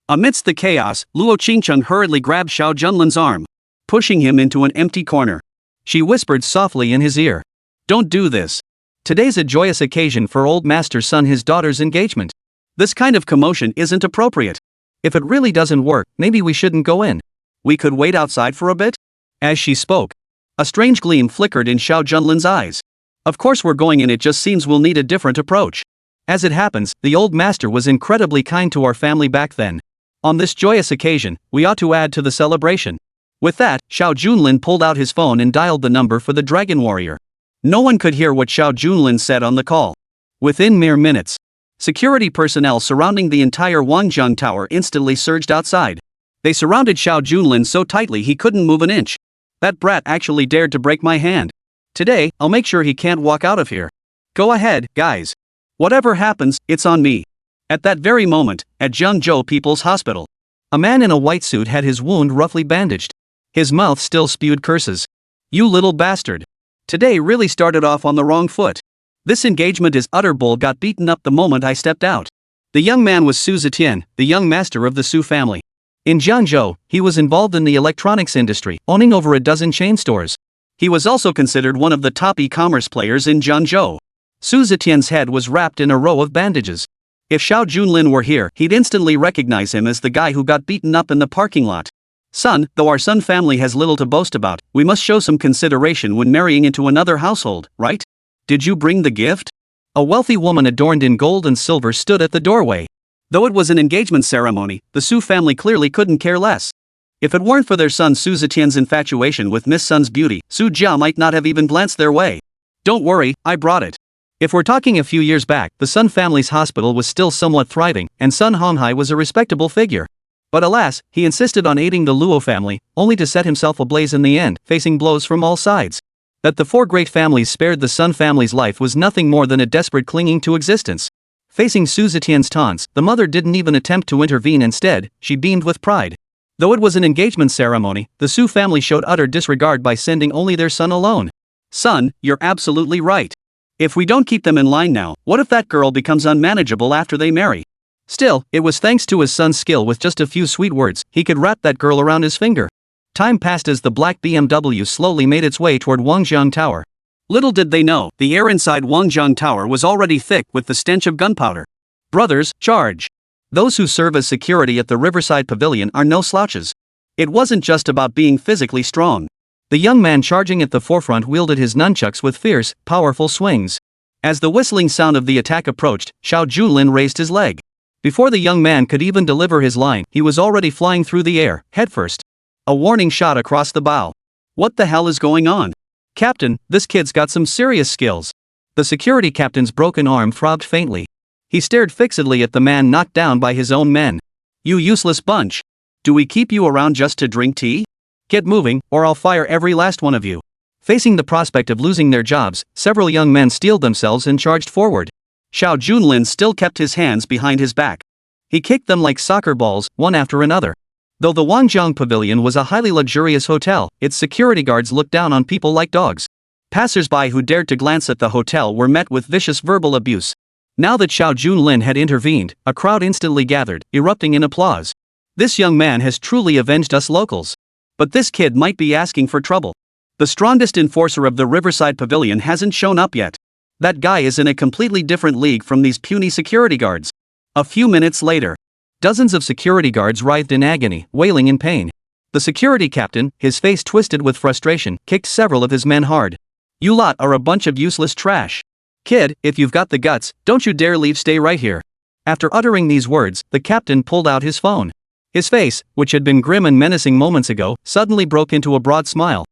Speaker 1: Amidst the chaos, Luo Qingcheng hurriedly grabbed Xiao Junlin's arm, pushing him into an empty corner. She whispered softly in his ear. Don't do this. Today's a joyous occasion for old master's son, his daughter's engagement. This kind of commotion isn't appropriate. If it really doesn't work, maybe we shouldn't go in. We could wait outside for a bit? As she spoke, a strange gleam flickered in Xiao Junlin's eyes. Of course we're going in, it just seems we'll need a different approach. As it happens, the old master was incredibly kind to our family back then. On this joyous occasion, we ought to add to the celebration. With that, Xiao Junlin pulled out his phone and dialed the number for the dragon warrior. No one could hear what Xiao Junlin said on the call. Within mere minutes, security personnel surrounding the entire Wangjiang Tower instantly surged outside. They surrounded Xiao Junlin so tightly he couldn't move an inch. That brat actually dared to break my hand. Today, I'll make sure he can't walk out of here. Go ahead, guys. Whatever happens, it's on me. At that very moment, at Jiangzhou People's Hospital, a man in a white suit had his wound roughly bandaged. His mouth still spewed curses. You little bastard. Today really started off on the wrong foot. This engagement is utter bull. Got beaten up the moment I stepped out. The young man was Su Zetian, the young master of the Su family. In Jiangzhou, he was involved in the electronics industry, owning over a dozen chain stores. He was also considered one of the top e-commerce players in Jiangzhou. Su Zetian's head was wrapped in a row of bandages. If Xiao Junlin were here, he'd instantly recognize him as the guy who got beaten up in the parking lot. Son, though our Sun family has little to boast about, we must show some consideration when marrying into another household, right? Did you bring the gift? A wealthy woman adorned in gold and silver stood at the doorway. Though it was an engagement ceremony, the Su family clearly couldn't care less. If it weren't for their son Su Zetian's infatuation with Miss Sun's beauty, Su Jia might not have even glanced their way. Don't worry, I brought it. If we're talking a few years back, the Sun family's hospital was still somewhat thriving, and Sun Honghai was a respectable figure. But alas, he insisted on aiding the Luo family, only to set himself ablaze in the end, facing blows from all sides. That the four great families spared the Sun family's life was nothing more than a desperate clinging to existence. Facing Su Zetian's taunts, the mother didn't even attempt to intervene. Instead, she beamed with pride. Though it was an engagement ceremony, the Su family showed utter disregard by sending only their son alone. Son, you're absolutely right. If we don't keep them in line now, what if that girl becomes unmanageable after they marry? Still, it was thanks to his son's skill. With just a few sweet words, he could wrap that girl around his finger. Time passed as the black BMW slowly made its way toward Wangjiang Tower. Little did they know, the air inside Wangjiang Tower was already thick with the stench of gunpowder. Brothers, charge! Those who serve as security at the Riverside Pavilion are no slouches. It wasn't just about being physically strong. The young man charging at the forefront wielded his nunchucks with fierce, powerful swings. As the whistling sound of the attack approached, Xiao Junlin raised his leg. Before the young man could even deliver his line, he was already flying through the air, headfirst. A warning shot across the bow. What the hell is going on? Captain, this kid's got some serious skills. The security captain's broken arm throbbed faintly. He stared fixedly at the man knocked down by his own men. You useless bunch. Do we keep you around just to drink tea? Get moving, or I'll fire every last one of you. Facing the prospect of losing their jobs, several young men steeled themselves and charged forward. Xiao Junlin still kept his hands behind his back. He kicked them like soccer balls, one after another. Though the Wangjiang Pavilion was a highly luxurious hotel, its security guards looked down on people like dogs. Passers-by who dared to glance at the hotel were met with vicious verbal abuse. Now that Xiao Junlin had intervened, a crowd instantly gathered, erupting in applause. This young man has truly avenged us locals. But this kid might be asking for trouble. The strongest enforcer of the Riverside Pavilion hasn't shown up yet. That guy is in a completely different league from these puny security guards. A few minutes later, dozens of security guards writhed in agony, wailing in pain. The security captain, his face twisted with frustration, kicked several of his men hard. You lot are a bunch of useless trash. Kid, if you've got the guts, don't you dare leave, stay right here. After uttering these words, the captain pulled out his phone. His face, which had been grim and menacing moments ago, suddenly broke into a broad smile.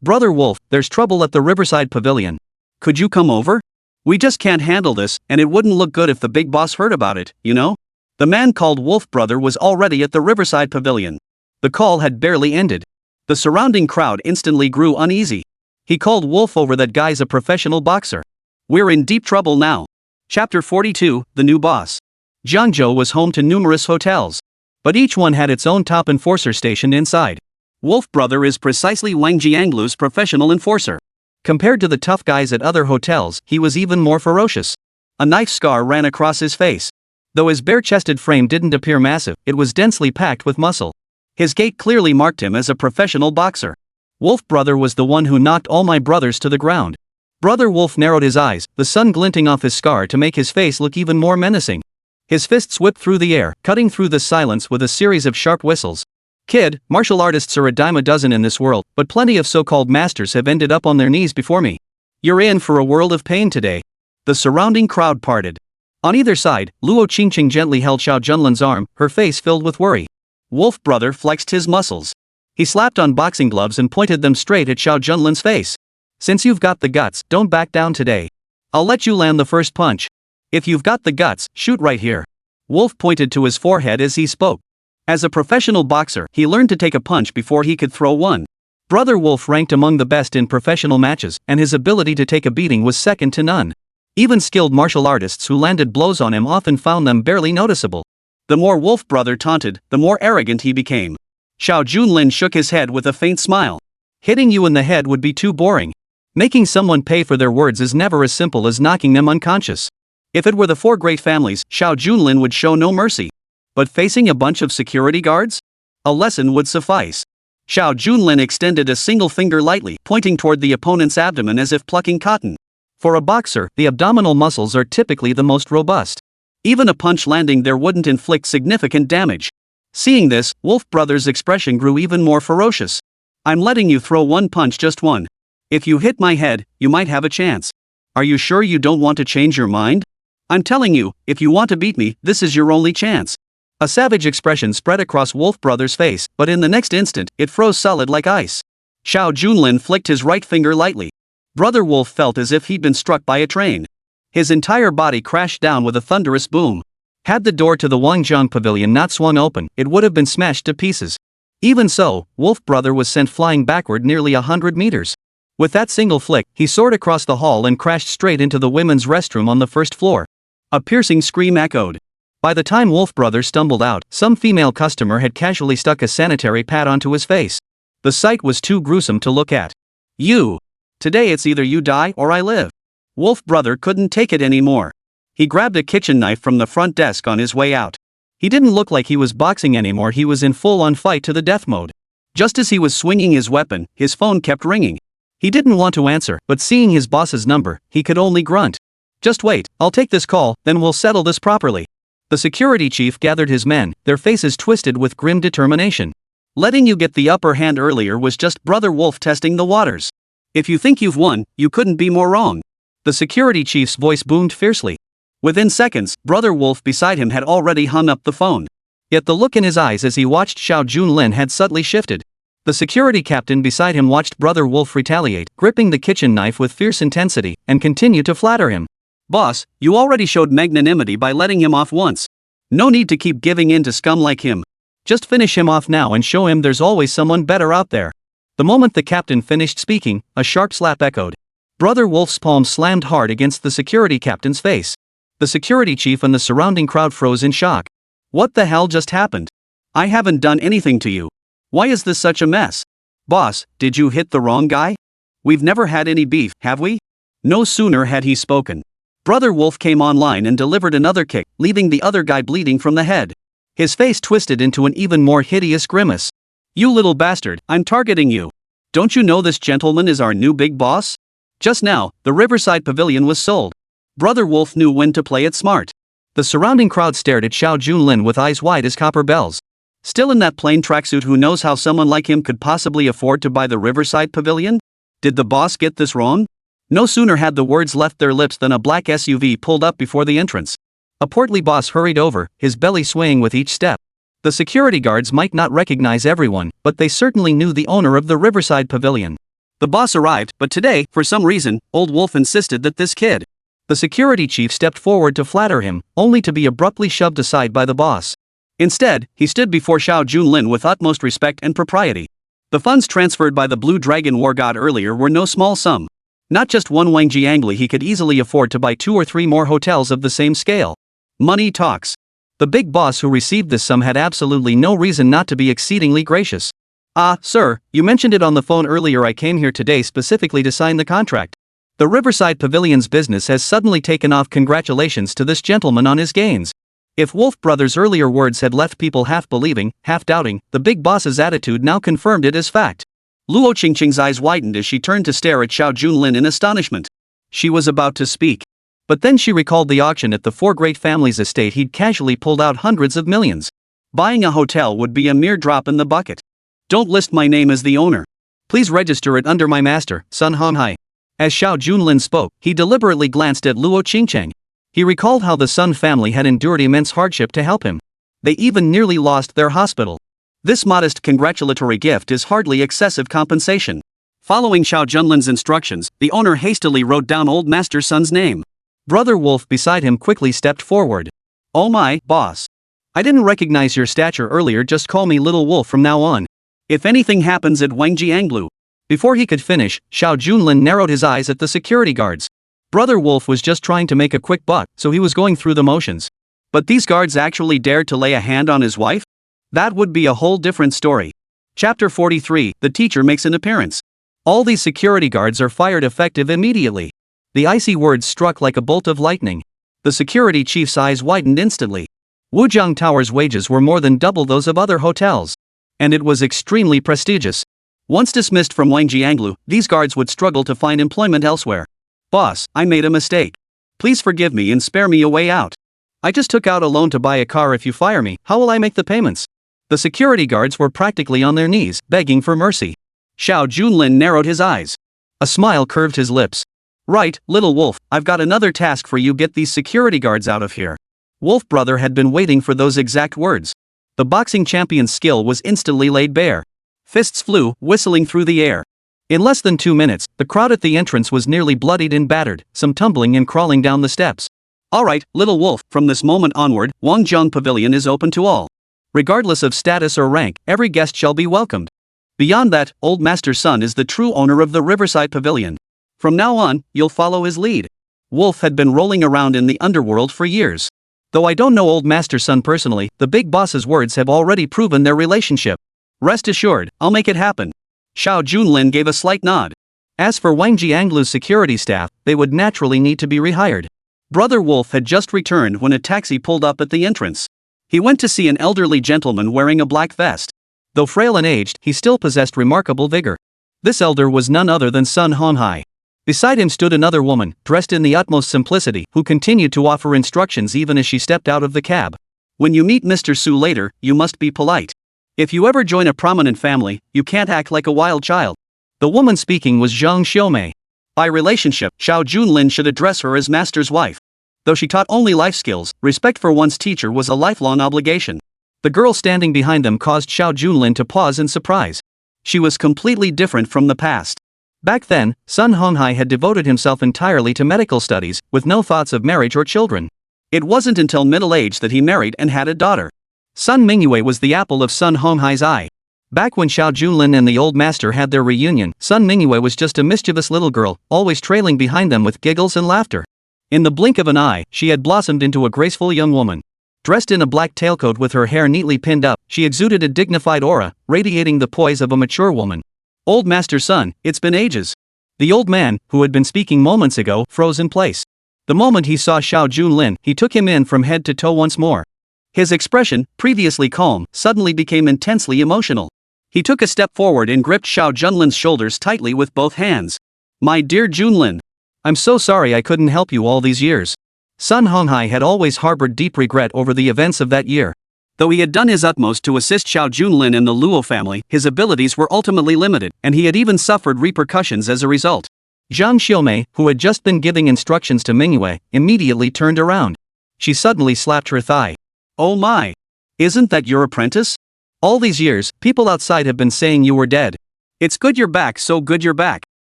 Speaker 1: Brother Wolf, there's trouble at the Riverside Pavilion. Could you come over? We just can't handle this, and it wouldn't look good if the big boss heard about it, you know? The man called Wolf Brother was already at the Riverside Pavilion. The call had barely ended. The surrounding crowd instantly grew uneasy. He called Wolf over, that guy's a professional boxer. We're in deep trouble now. Chapter 42, The New Boss. Jiangzhou was home to numerous hotels. But each one had its own top enforcer stationed inside. Wolf Brother is precisely Wang Jianglu's professional enforcer. Compared to the tough guys at other hotels, he was even more ferocious. A knife scar ran across his face. Though his bare-chested frame didn't appear massive, it was densely packed with muscle. His gait clearly marked him as a professional boxer. Wolf Brother was the one who knocked all my brothers to the ground. Brother Wolf narrowed his eyes, the sun glinting off his scar to make his face look even more menacing. His fists whipped through the air, cutting through the silence with a series of sharp whistles. Kid, martial artists are a dime a dozen in this world, but plenty of so-called masters have ended up on their knees before me. You're in for a world of pain today. The surrounding crowd parted. On either side, Luo Qingcheng gently held Xiao Junlin's arm, her face filled with worry. Wolf Brother flexed his muscles. He slapped on boxing gloves and pointed them straight at Xiao Junlin's face. Since you've got the guts, don't back down today. I'll let you land the first punch. If you've got the guts, shoot right here. Wolf pointed to his forehead as he spoke. As a professional boxer, he learned to take a punch before he could throw one. Brother Wolf ranked among the best in professional matches, and his ability to take a beating was second to none. Even skilled martial artists who landed blows on him often found them barely noticeable. The more Wolf Brother taunted, the more arrogant he became. Xiao Junlin shook his head with a faint smile. Hitting you in the head would be too boring. Making someone pay for their words is never as simple as knocking them unconscious. If it were the four great families, Xiao Junlin would show no mercy. But facing a bunch of security guards? A lesson would suffice. Xiao Junlin extended a single finger lightly, pointing toward the opponent's abdomen as if plucking cotton. For a boxer, the abdominal muscles are typically the most robust. Even a punch landing there wouldn't inflict significant damage. Seeing this, Wolf Brother's expression grew even more ferocious. I'm letting you throw one punch, just one. If you hit my head, you might have a chance. Are you sure you don't want to change your mind? I'm telling you, if you want to beat me, this is your only chance. A savage expression spread across Wolf Brother's face, but in the next instant, it froze solid like ice. Xiao Junlin flicked his right finger lightly. Brother Wolf felt as if he'd been struck by a train. His entire body crashed down with a thunderous boom. Had the door to the Wangjiang Pavilion not swung open, it would have been smashed to pieces. Even so, Wolf Brother was sent flying backward nearly 100 meters. With that single flick, he soared across the hall and crashed straight into the women's restroom on the first floor. A piercing scream echoed. By the time Wolf Brother stumbled out, some female customer had casually stuck a sanitary pad onto his face. The sight was too gruesome to look at. You. Today it's either you die or I live. Wolf Brother couldn't take it anymore. He grabbed a kitchen knife from the front desk on his way out. He didn't look like he was boxing anymore, he was in full-on fight to the death mode. Just as he was swinging his weapon, his phone kept ringing. He didn't want to answer, but seeing his boss's number, he could only grunt. Just wait, I'll take this call, then we'll settle this properly. The security chief gathered his men, their faces twisted with grim determination. Letting you get the upper hand earlier was just Brother Wolf testing the waters. If you think you've won, you couldn't be more wrong. The security chief's voice boomed fiercely. Within seconds, Brother Wolf beside him had already hung up the phone. Yet the look in his eyes as he watched Xiao Junlin had subtly shifted. The security captain beside him watched Brother Wolf retaliate, gripping the kitchen knife with fierce intensity, and continue to flatter him. Boss, you already showed magnanimity by letting him off once. No need to keep giving in to scum like him. Just finish him off now and show him there's always someone better out there. The moment the captain finished speaking, a sharp slap echoed. Brother Wolf's palm slammed hard against the security captain's face. The security chief and the surrounding crowd froze in shock. What the hell just happened? I haven't done anything to you. Why is this such a mess? Boss, did you hit the wrong guy? We've never had any beef, have we? No sooner had he spoken. Brother Wolf came online and delivered another kick, leaving the other guy bleeding from the head. His face twisted into an even more hideous grimace. You little bastard, I'm targeting you. Don't you know this gentleman is our new big boss? Just now, the Riverside Pavilion was sold. Brother Wolf knew when to play it smart. The surrounding crowd stared at Xiao Junlin with eyes wide as copper bells. Still in that plain tracksuit, who knows how someone like him could possibly afford to buy the Riverside Pavilion? Did the boss get this wrong? No sooner had the words left their lips than a black SUV pulled up before the entrance. A portly boss hurried over, his belly swaying with each step. The security guards might not recognize everyone, but they certainly knew the owner of the Riverside Pavilion. The boss arrived, but today, for some reason, Old Wolf insisted that this kid. The security chief stepped forward to flatter him, only to be abruptly shoved aside by the boss. Instead, he stood before Xiao Junlin with utmost respect and propriety. The funds transferred by the Blue Dragon War God earlier were no small sum. Not just one Wang Jiangli, he could easily afford to buy 2 or 3 more hotels of the same scale. Money talks. The big boss who received this sum had absolutely no reason not to be exceedingly gracious. Ah, sir, you mentioned it on the phone earlier. I came here today specifically to sign the contract. The Riverside Pavilion's business has suddenly taken off. Congratulations to this gentleman on his gains. If Wolf Brothers' earlier words had left people half believing, half doubting, the big boss's attitude now confirmed it as fact. Luo Qingcheng's eyes widened as she turned to stare at Xiao Junlin in astonishment. She was about to speak. But then she recalled the auction at the Four Great Families estate. He'd casually pulled out hundreds of millions. Buying a hotel would be a mere drop in the bucket. Don't list my name as the owner. Please register it under my master, Sun Honghai. As Xiao Junlin spoke, he deliberately glanced at Luo Qingcheng. He recalled how the Sun family had endured immense hardship to help him. They even nearly lost their hospital. This modest congratulatory gift is hardly excessive compensation. Following Xiao Junlin's instructions, the owner hastily wrote down Old Master Sun's name. Brother Wolf beside him quickly stepped forward. Oh my, boss. I didn't recognize your stature earlier. Just call me Little Wolf from now on. If anything happens at Wang Jianglu. Before he could finish, Xiao Junlin narrowed his eyes at the security guards. Brother Wolf was just trying to make a quick buck, so he was going through the motions. But these guards actually dared to lay a hand on his wife? That would be a whole different story. Chapter 43, The Teacher Makes an Appearance. All these security guards are fired effective immediately. The icy words struck like a bolt of lightning. The security chief's eyes widened instantly. Wujiang Tower's wages were more than double those of other hotels. And it was extremely prestigious. Once dismissed from Wang Jianglu, these guards would struggle to find employment elsewhere. Boss, I made a mistake. Please forgive me and spare me a way out. I just took out a loan to buy a car. If you fire me, how will I make the payments? The security guards were practically on their knees, begging for mercy. Xiao Junlin narrowed his eyes. A smile curved his lips. Right, Little Wolf, I've got another task for you. Get these security guards out of here. Wolf Brother had been waiting for those exact words. The boxing champion's skill was instantly laid bare. Fists flew, whistling through the air. In less than 2 minutes, the crowd at the entrance was nearly bloodied and battered, some tumbling and crawling down the steps. Alright, Little Wolf, from this moment onward, Wangjiang Pavilion is open to all. Regardless of status or rank, every guest shall be welcomed. Beyond that, Old Master Sun is the true owner of the Riverside Pavilion. From now on, you'll follow his lead. Wolf had been rolling around in the underworld for years. Though I don't know Old Master Sun personally, the big boss's words have already proven their relationship. Rest assured, I'll make it happen. Xiao Junlin gave a slight nod. As for Wang Jianglu's security staff, they would naturally need to be rehired. Brother Wolf had just returned when a taxi pulled up at the entrance. He went to see an elderly gentleman wearing a black vest. Though frail and aged, he still possessed remarkable vigor. This elder was none other than Sun Honghai. Beside him stood another woman, dressed in the utmost simplicity, who continued to offer instructions even as she stepped out of the cab. When you meet Mr. Su later, you must be polite. If you ever join a prominent family, you can't act like a wild child. The woman speaking was Zhang Xiaomei. By relationship, Xiao Junlin should address her as master's wife. Though she taught only life skills, respect for one's teacher was a lifelong obligation. The girl standing behind them caused Xiao Junlin to pause in surprise. She was completely different from the past. Back then, Sun Honghai had devoted himself entirely to medical studies, with no thoughts of marriage or children. It wasn't until middle age that he married and had a daughter. Sun Mingyue was the apple of Sun Honghai's eye. Back when Xiao Junlin and the old master had their reunion, Sun Mingyue was just a mischievous little girl, always trailing behind them with giggles and laughter. In the blink of an eye, she had blossomed into a graceful young woman. Dressed in a black tailcoat with her hair neatly pinned up, she exuded a dignified aura, radiating the poise of a mature woman. Old Master Sun, it's been ages. The old man, who had been speaking moments ago, froze in place. The moment he saw Xiao Junlin, he took him in from head to toe once more. His expression, previously calm, suddenly became intensely emotional. He took a step forward and gripped Xiao Junlin's shoulders tightly with both hands. My dear Junlin. I'm so sorry I couldn't help you all these years. Sun Honghai had always harbored deep regret over the events of that year. Though he had done his utmost to assist Xiao Junlin and the Luo family, his abilities were ultimately limited, and he had even suffered repercussions as a result. Zhang Xiaomei, who had just been giving instructions to Mingyue, immediately turned around. She suddenly slapped her thigh. Oh my! Isn't that your apprentice? All these years, people outside have been saying you were dead. It's good you're back, so good you're back.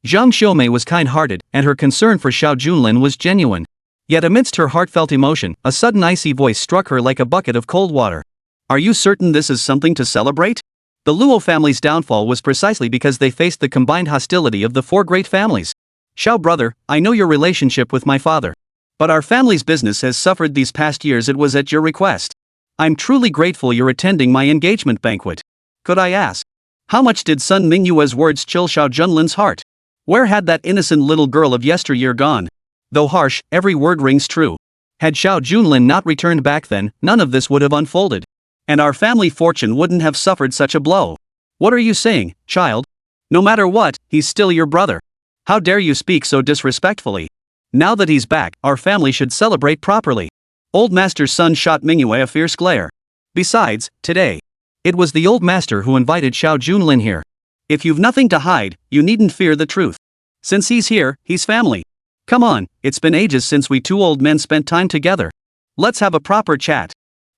Speaker 1: Zhang Xiaomei was kind-hearted, and her concern for Xiao Junlin was genuine. Yet amidst her heartfelt emotion, a sudden icy voice struck her like a bucket of cold water. Are you certain this is something to celebrate? The Luo family's downfall was precisely because they faced the combined hostility of the four great families. Xiao brother, I know your relationship with my father. But our family's business has suffered these past years. It was at your request. I'm truly grateful you're attending my engagement banquet. Could I ask? How much did Sun Mingyue's words chill Xiao Junlin's heart? Where had that innocent little girl of yesteryear gone? Though harsh, every word rings true. Had Xiao Junlin not returned back then, none of this would have unfolded. And our family fortune wouldn't have suffered such a blow. What are you saying, child? No matter what, he's still your brother. How dare you speak so disrespectfully? Now that he's back, our family should celebrate properly. Old Master's son shot Mingyue a fierce glare. Besides, today, it was the old master who invited Xiao Junlin here. If you've nothing to hide, you needn't fear the truth. Since he's here, he's family. Come on, it's been ages since we two old men spent time together. Let's have a proper chat.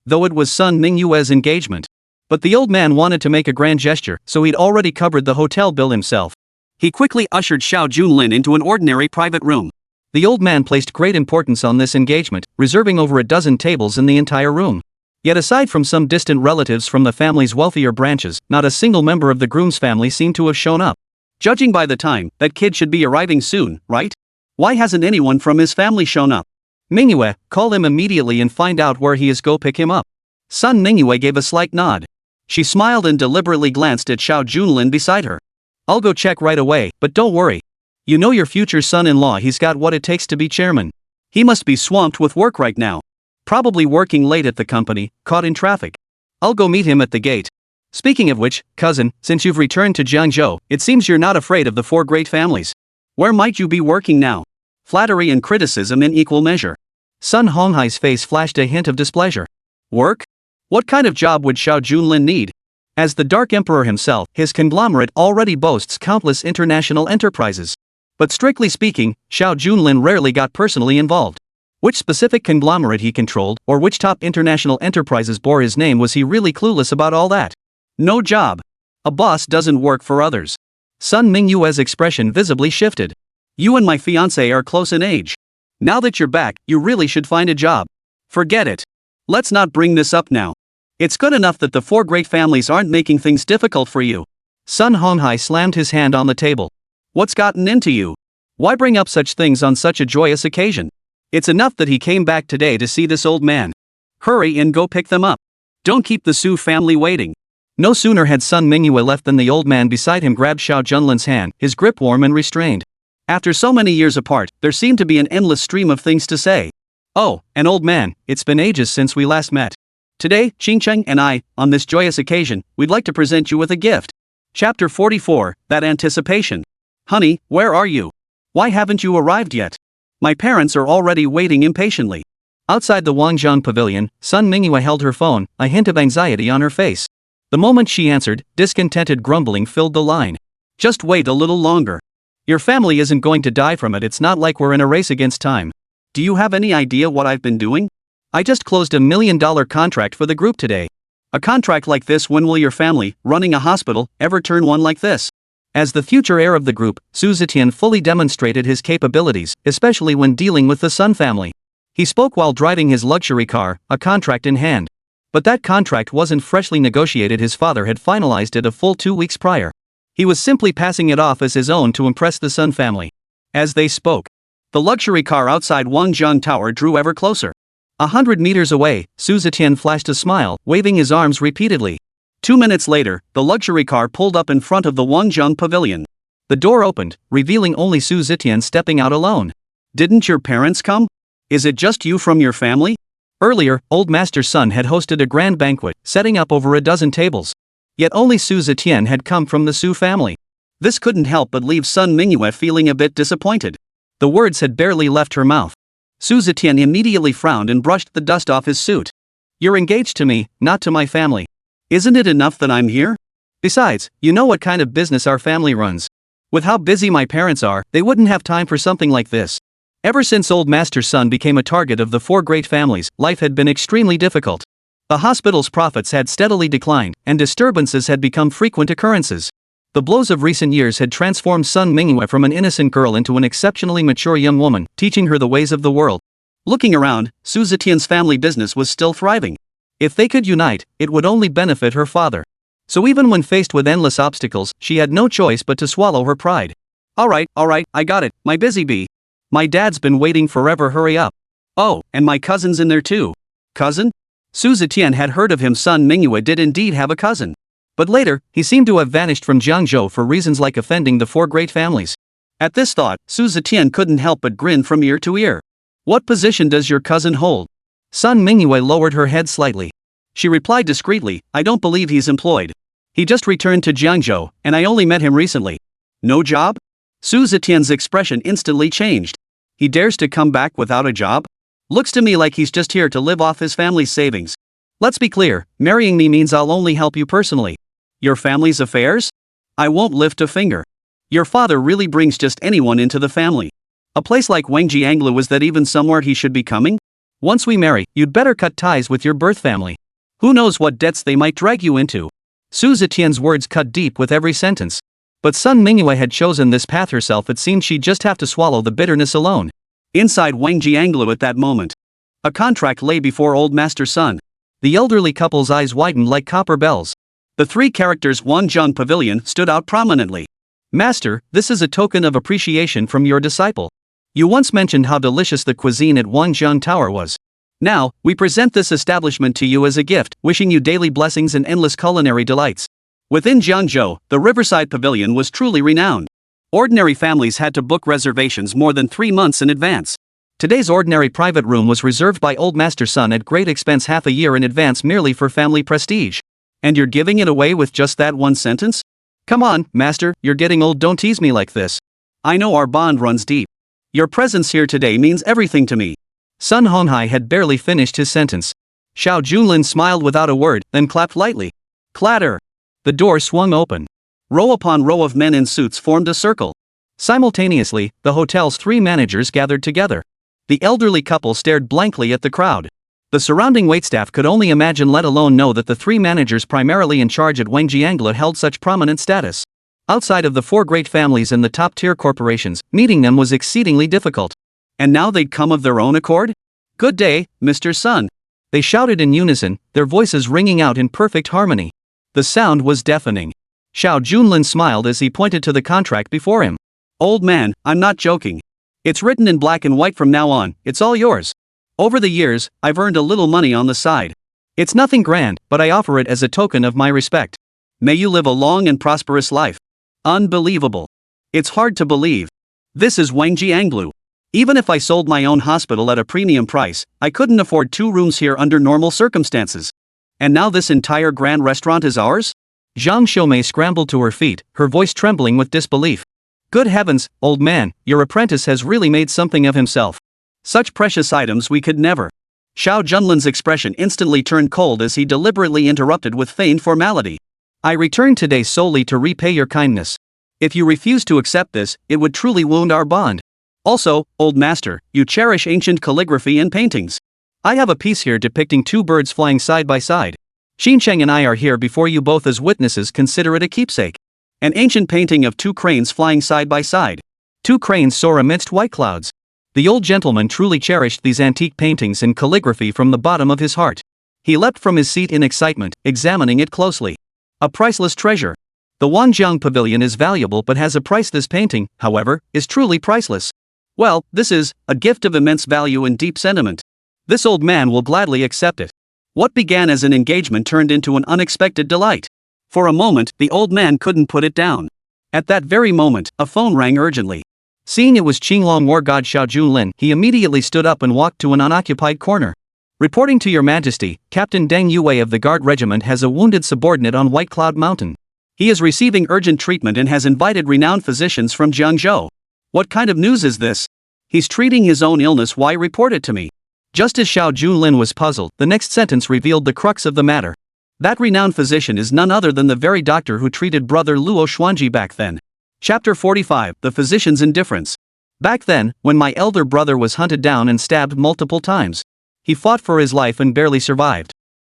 Speaker 1: Though it was Sun Mingyue's engagement. But the old man wanted to make a grand gesture, so he'd already covered the hotel bill himself. He quickly ushered Xiao Junlin into an ordinary private room. The old man placed great importance on this engagement, reserving over a dozen tables in the entire room. Yet aside from some distant relatives from the family's wealthier branches, not a single member of the groom's family seemed to have shown up. Judging by the time, that kid should be arriving soon, right? Why hasn't anyone from his family shown up? Mingyue, call him immediately and find out where he is. Go pick him up. Sun Mingyue gave a slight nod. She smiled and deliberately glanced at Xiao Junlin beside her. I'll go check right away, but don't worry. You know your future son-in-law, he's got what it takes to be chairman. He must be swamped with work right now. Probably working late at the company, caught in traffic. I'll go meet him at the gate. Speaking of which, cousin, since you've returned to Jiangzhou, it seems you're not afraid of the four great families. Where might you be working now? Flattery and criticism in equal measure. Sun Honghai's face flashed a hint of displeasure. Work? What kind of job would Xiao Junlin need? As the Dark Emperor himself, his conglomerate already boasts countless international enterprises. But strictly speaking, Xiao Junlin rarely got personally involved. Which specific conglomerate he controlled, or which top international enterprises bore his name, was he really clueless about all that? No job. A boss doesn't work for others. Sun Mingyue's expression visibly shifted. You and my fiancée are close in age. Now that you're back, you really should find a job. Forget it. Let's not bring this up now. It's good enough that the four great families aren't making things difficult for you. Sun Honghai slammed his hand on the table. What's gotten into you? Why bring up such things on such a joyous occasion? It's enough that he came back today to see this old man. Hurry and go pick them up. Don't keep the Su family waiting. No sooner had Sun Mingyue left than the old man beside him grabbed Xiao Junlin's hand, his grip warm and restrained. After so many years apart, there seemed to be an endless stream of things to say. Oh, and old man, it's been ages since we last met. Today, Qingcheng and I, on this joyous occasion, we'd like to present you with a gift. Chapter 44, That Anticipation. Honey, where are you? Why haven't you arrived yet? My parents are already waiting impatiently. Outside the Wangjiang pavilion, Sun Mingyue held her phone, a hint of anxiety on her face. The moment she answered, discontented grumbling filled the line. Just wait a little longer. Your family isn't going to die from it. It's not like we're in a race against time. Do you have any idea what I've been doing? I just closed $1 million contract for the group today. A contract like this, when will your family, running a hospital, ever turn one like this? As the future heir of the group, Su Zetian fully demonstrated his capabilities, especially when dealing with the Sun family. He spoke while driving his luxury car, a contract in hand. But that contract wasn't freshly negotiated, his father had finalized it a full 2 weeks prior. He was simply passing it off as his own to impress the Sun family. As they spoke, the luxury car outside Wangjiang Tower drew ever closer. 100 meters away, Su Zetian flashed a smile, waving his arms repeatedly. 2 minutes later, the luxury car pulled up in front of the Wangjiang pavilion. The door opened, revealing only Su Zetian stepping out alone. "Didn't your parents come? Is it just you from your family?" Earlier, Old Master Sun had hosted a grand banquet, setting up over a dozen tables. Yet only Su Zetian had come from the Su family. This couldn't help but leave Sun Mingyue feeling a bit disappointed. The words had barely left her mouth. Su Zetian immediately frowned and brushed the dust off his suit. "You're engaged to me, not to my family. Isn't it enough that I'm here? Besides, you know what kind of business our family runs. With how busy my parents are, they wouldn't have time for something like this." Ever since Old Master Sun became a target of the 4 great families, life had been extremely difficult. The hospital's profits had steadily declined, and disturbances had become frequent occurrences. The blows of recent years had transformed Sun Mingyue from an innocent girl into an exceptionally mature young woman, teaching her the ways of the world. Looking around, Su Zetian's family business was still thriving. If they could unite, it would only benefit her father. So even when faced with endless obstacles, she had no choice but to swallow her pride. Alright, I got it, my busy bee. My dad's been waiting forever, hurry up. Oh, and my cousin's in there too." Cousin? Su Zetian had heard of him. Sun Mingyue did indeed have a cousin. But later, he seemed to have vanished from Jiangzhou for reasons like offending the 4 great families. At this thought, Su Zetian couldn't help but grin from ear to ear. "What position does your cousin hold?" Sun Mingyue lowered her head slightly. She replied discreetly, "I don't believe he's employed. He just returned to Jiangzhou, and I only met him recently." "No job?" Su Zetian's expression instantly changed. "He dares to come back without a job? Looks to me like he's just here to live off his family's savings. Let's be clear, marrying me means I'll only help you personally. Your family's affairs? I won't lift a finger. Your father really brings just anyone into the family. A place like Wangjianglu, is that even somewhere he should be coming? Once we marry, you'd better cut ties with your birth family. Who knows what debts they might drag you into." Su Zetian's words cut deep with every sentence. But Sun Mingyue had chosen this path herself. It seemed she'd just have to swallow the bitterness alone. Inside Wangjianglu at that moment, a contract lay before Old Master Sun. The elderly couple's eyes widened like copper bells. The 3 characters Wangjiang Pavilion stood out prominently. "Master, this is a token of appreciation from your disciple. You once mentioned how delicious the cuisine at Wangjiang Tower was. Now, we present this establishment to you as a gift, wishing you daily blessings and endless culinary delights." Within Jiangzhou, the Riverside Pavilion was truly renowned. Ordinary families had to book reservations more than 3 months in advance. Today's ordinary private room was reserved by Old Master Sun at great expense half a year in advance, merely for family prestige. And you're giving it away with just that one sentence? Come on, Master, you're getting old, don't tease me like this. I know our bond runs deep. Your presence here today means everything to me. Sun Honghai had barely finished his sentence. Xiao Junlin smiled without a word, then clapped lightly. Clatter! The door swung open. Row upon row of men in suits formed a circle. Simultaneously, the hotel's 3 managers gathered together. The elderly couple stared blankly at the crowd. The surrounding waitstaff could only imagine, let alone know, that the 3 managers primarily in charge at Wangjianglu held such prominent status. Outside of the 4 great families and the top-tier corporations, meeting them was exceedingly difficult. And now they'd come of their own accord? Good day, Mr. Sun. They shouted in unison, their voices ringing out in perfect harmony. The sound was deafening. Xiao Junlin smiled as he pointed to the contract before him. Old man, I'm not joking. It's written in black and white from now on, it's all yours. Over the years, I've earned a little money on the side. It's nothing grand, but I offer it as a token of my respect. May you live a long and prosperous life. Unbelievable. It's hard to believe. This is Wangjianglu. Even if I sold my own hospital at a premium price, I couldn't afford 2 rooms here under normal circumstances. And now this entire grand restaurant is ours? Zhang Xiumei scrambled to her feet, her voice trembling with disbelief. Good heavens, old man, your apprentice has really made something of himself. Such precious items we could never. Xiao Junlin's expression instantly turned cold as he deliberately interrupted with feigned formality. I returned today solely to repay your kindness. If you refuse to accept this, it would truly wound our bond. Also, old master, you cherish ancient calligraphy and paintings. I have a piece here depicting 2 birds flying side by side. Qingcheng and I are here before you both as witnesses. Consider it a keepsake. An ancient painting of 2 cranes flying side by side. 2 cranes soar amidst white clouds. The old gentleman truly cherished these antique paintings and calligraphy from the bottom of his heart. He leapt from his seat in excitement, examining it closely. A priceless treasure. The Wanjiang Pavilion is valuable but has a price. This painting, however, is truly priceless. Well, this is a gift of immense value and deep sentiment. This old man will gladly accept it. What began as an engagement turned into an unexpected delight. For a moment, the old man couldn't put it down. At that very moment, a phone rang urgently. Seeing it was Qinglong war god Xiao Junlin, he immediately stood up and walked to an unoccupied corner. Reporting to your majesty, Captain Deng Yue of the Guard Regiment has a wounded subordinate on White Cloud Mountain. He is receiving urgent treatment and has invited renowned physicians from Jiangzhou. What kind of news is this? He's treating his own illness. Why report it to me? Just as Xiao Junlin was puzzled, the next sentence revealed the crux of the matter. That renowned physician is none other than the very doctor who treated brother Luo Xuanji back then. Chapter 45, The Physician's Indifference. Back then, when my elder brother was hunted down and stabbed multiple times, he fought for his life and barely survived.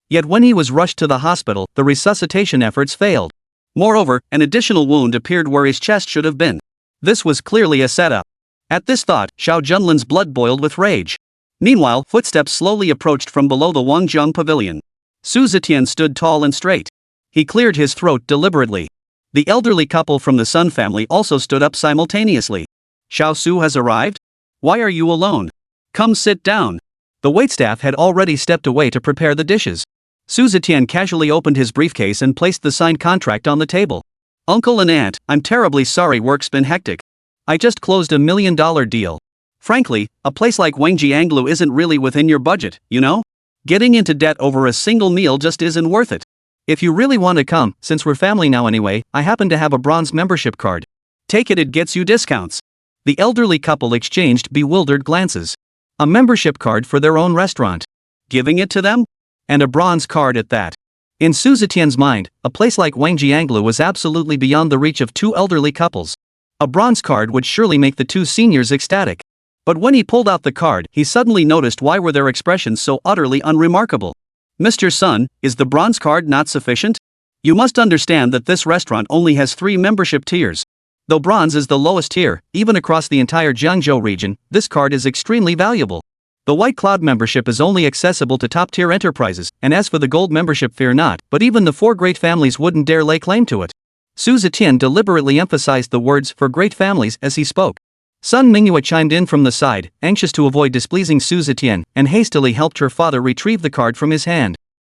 Speaker 1: Yet when he was rushed to the hospital, the resuscitation efforts failed. Moreover, an additional wound appeared where his chest should have been. This was clearly a setup. At this thought, Xiao Junlin's blood boiled with rage. Meanwhile, footsteps slowly approached from below the Wanjiang Pavilion. Su Zetian stood tall and straight. He cleared his throat deliberately. The elderly couple from the Sun family also stood up simultaneously. Xiao Su has arrived? Why are you alone? Come sit down. The waitstaff had already stepped away to prepare the dishes. Su Zetian casually opened his briefcase and placed the signed contract on the table. Uncle and aunt, I'm terribly sorry, work's been hectic. I just closed $1 million deal. Frankly, a place like Wangjianglu isn't really within your budget, you know? Getting into debt over a single meal just isn't worth it. If you really want to come, since we're family now anyway, I happen to have a bronze membership card. Take it gets you discounts. The elderly couple exchanged bewildered glances. A membership card for their own restaurant. Giving it to them? And a bronze card at that. In Su Zetian's mind, a place like Wangjianglu was absolutely beyond the reach of two elderly couples. A bronze card would surely make the two seniors ecstatic. But when he pulled out the card, he suddenly noticed why were their expressions so utterly unremarkable. Mr. Sun, is the bronze card not sufficient? You must understand that this restaurant only has 3 membership tiers. Though bronze is the lowest tier, even across the entire Jiangzhou region, this card is extremely valuable. The White Cloud membership is only accessible to top-tier enterprises, and as for the gold membership, fear not, but even the 4 great families wouldn't dare lay claim to it. Su Zetian deliberately emphasized the words "for great families" as he spoke. Sun Mingyue chimed in from the side, anxious to avoid displeasing Su Zetian, and hastily helped her father retrieve the card from his hand.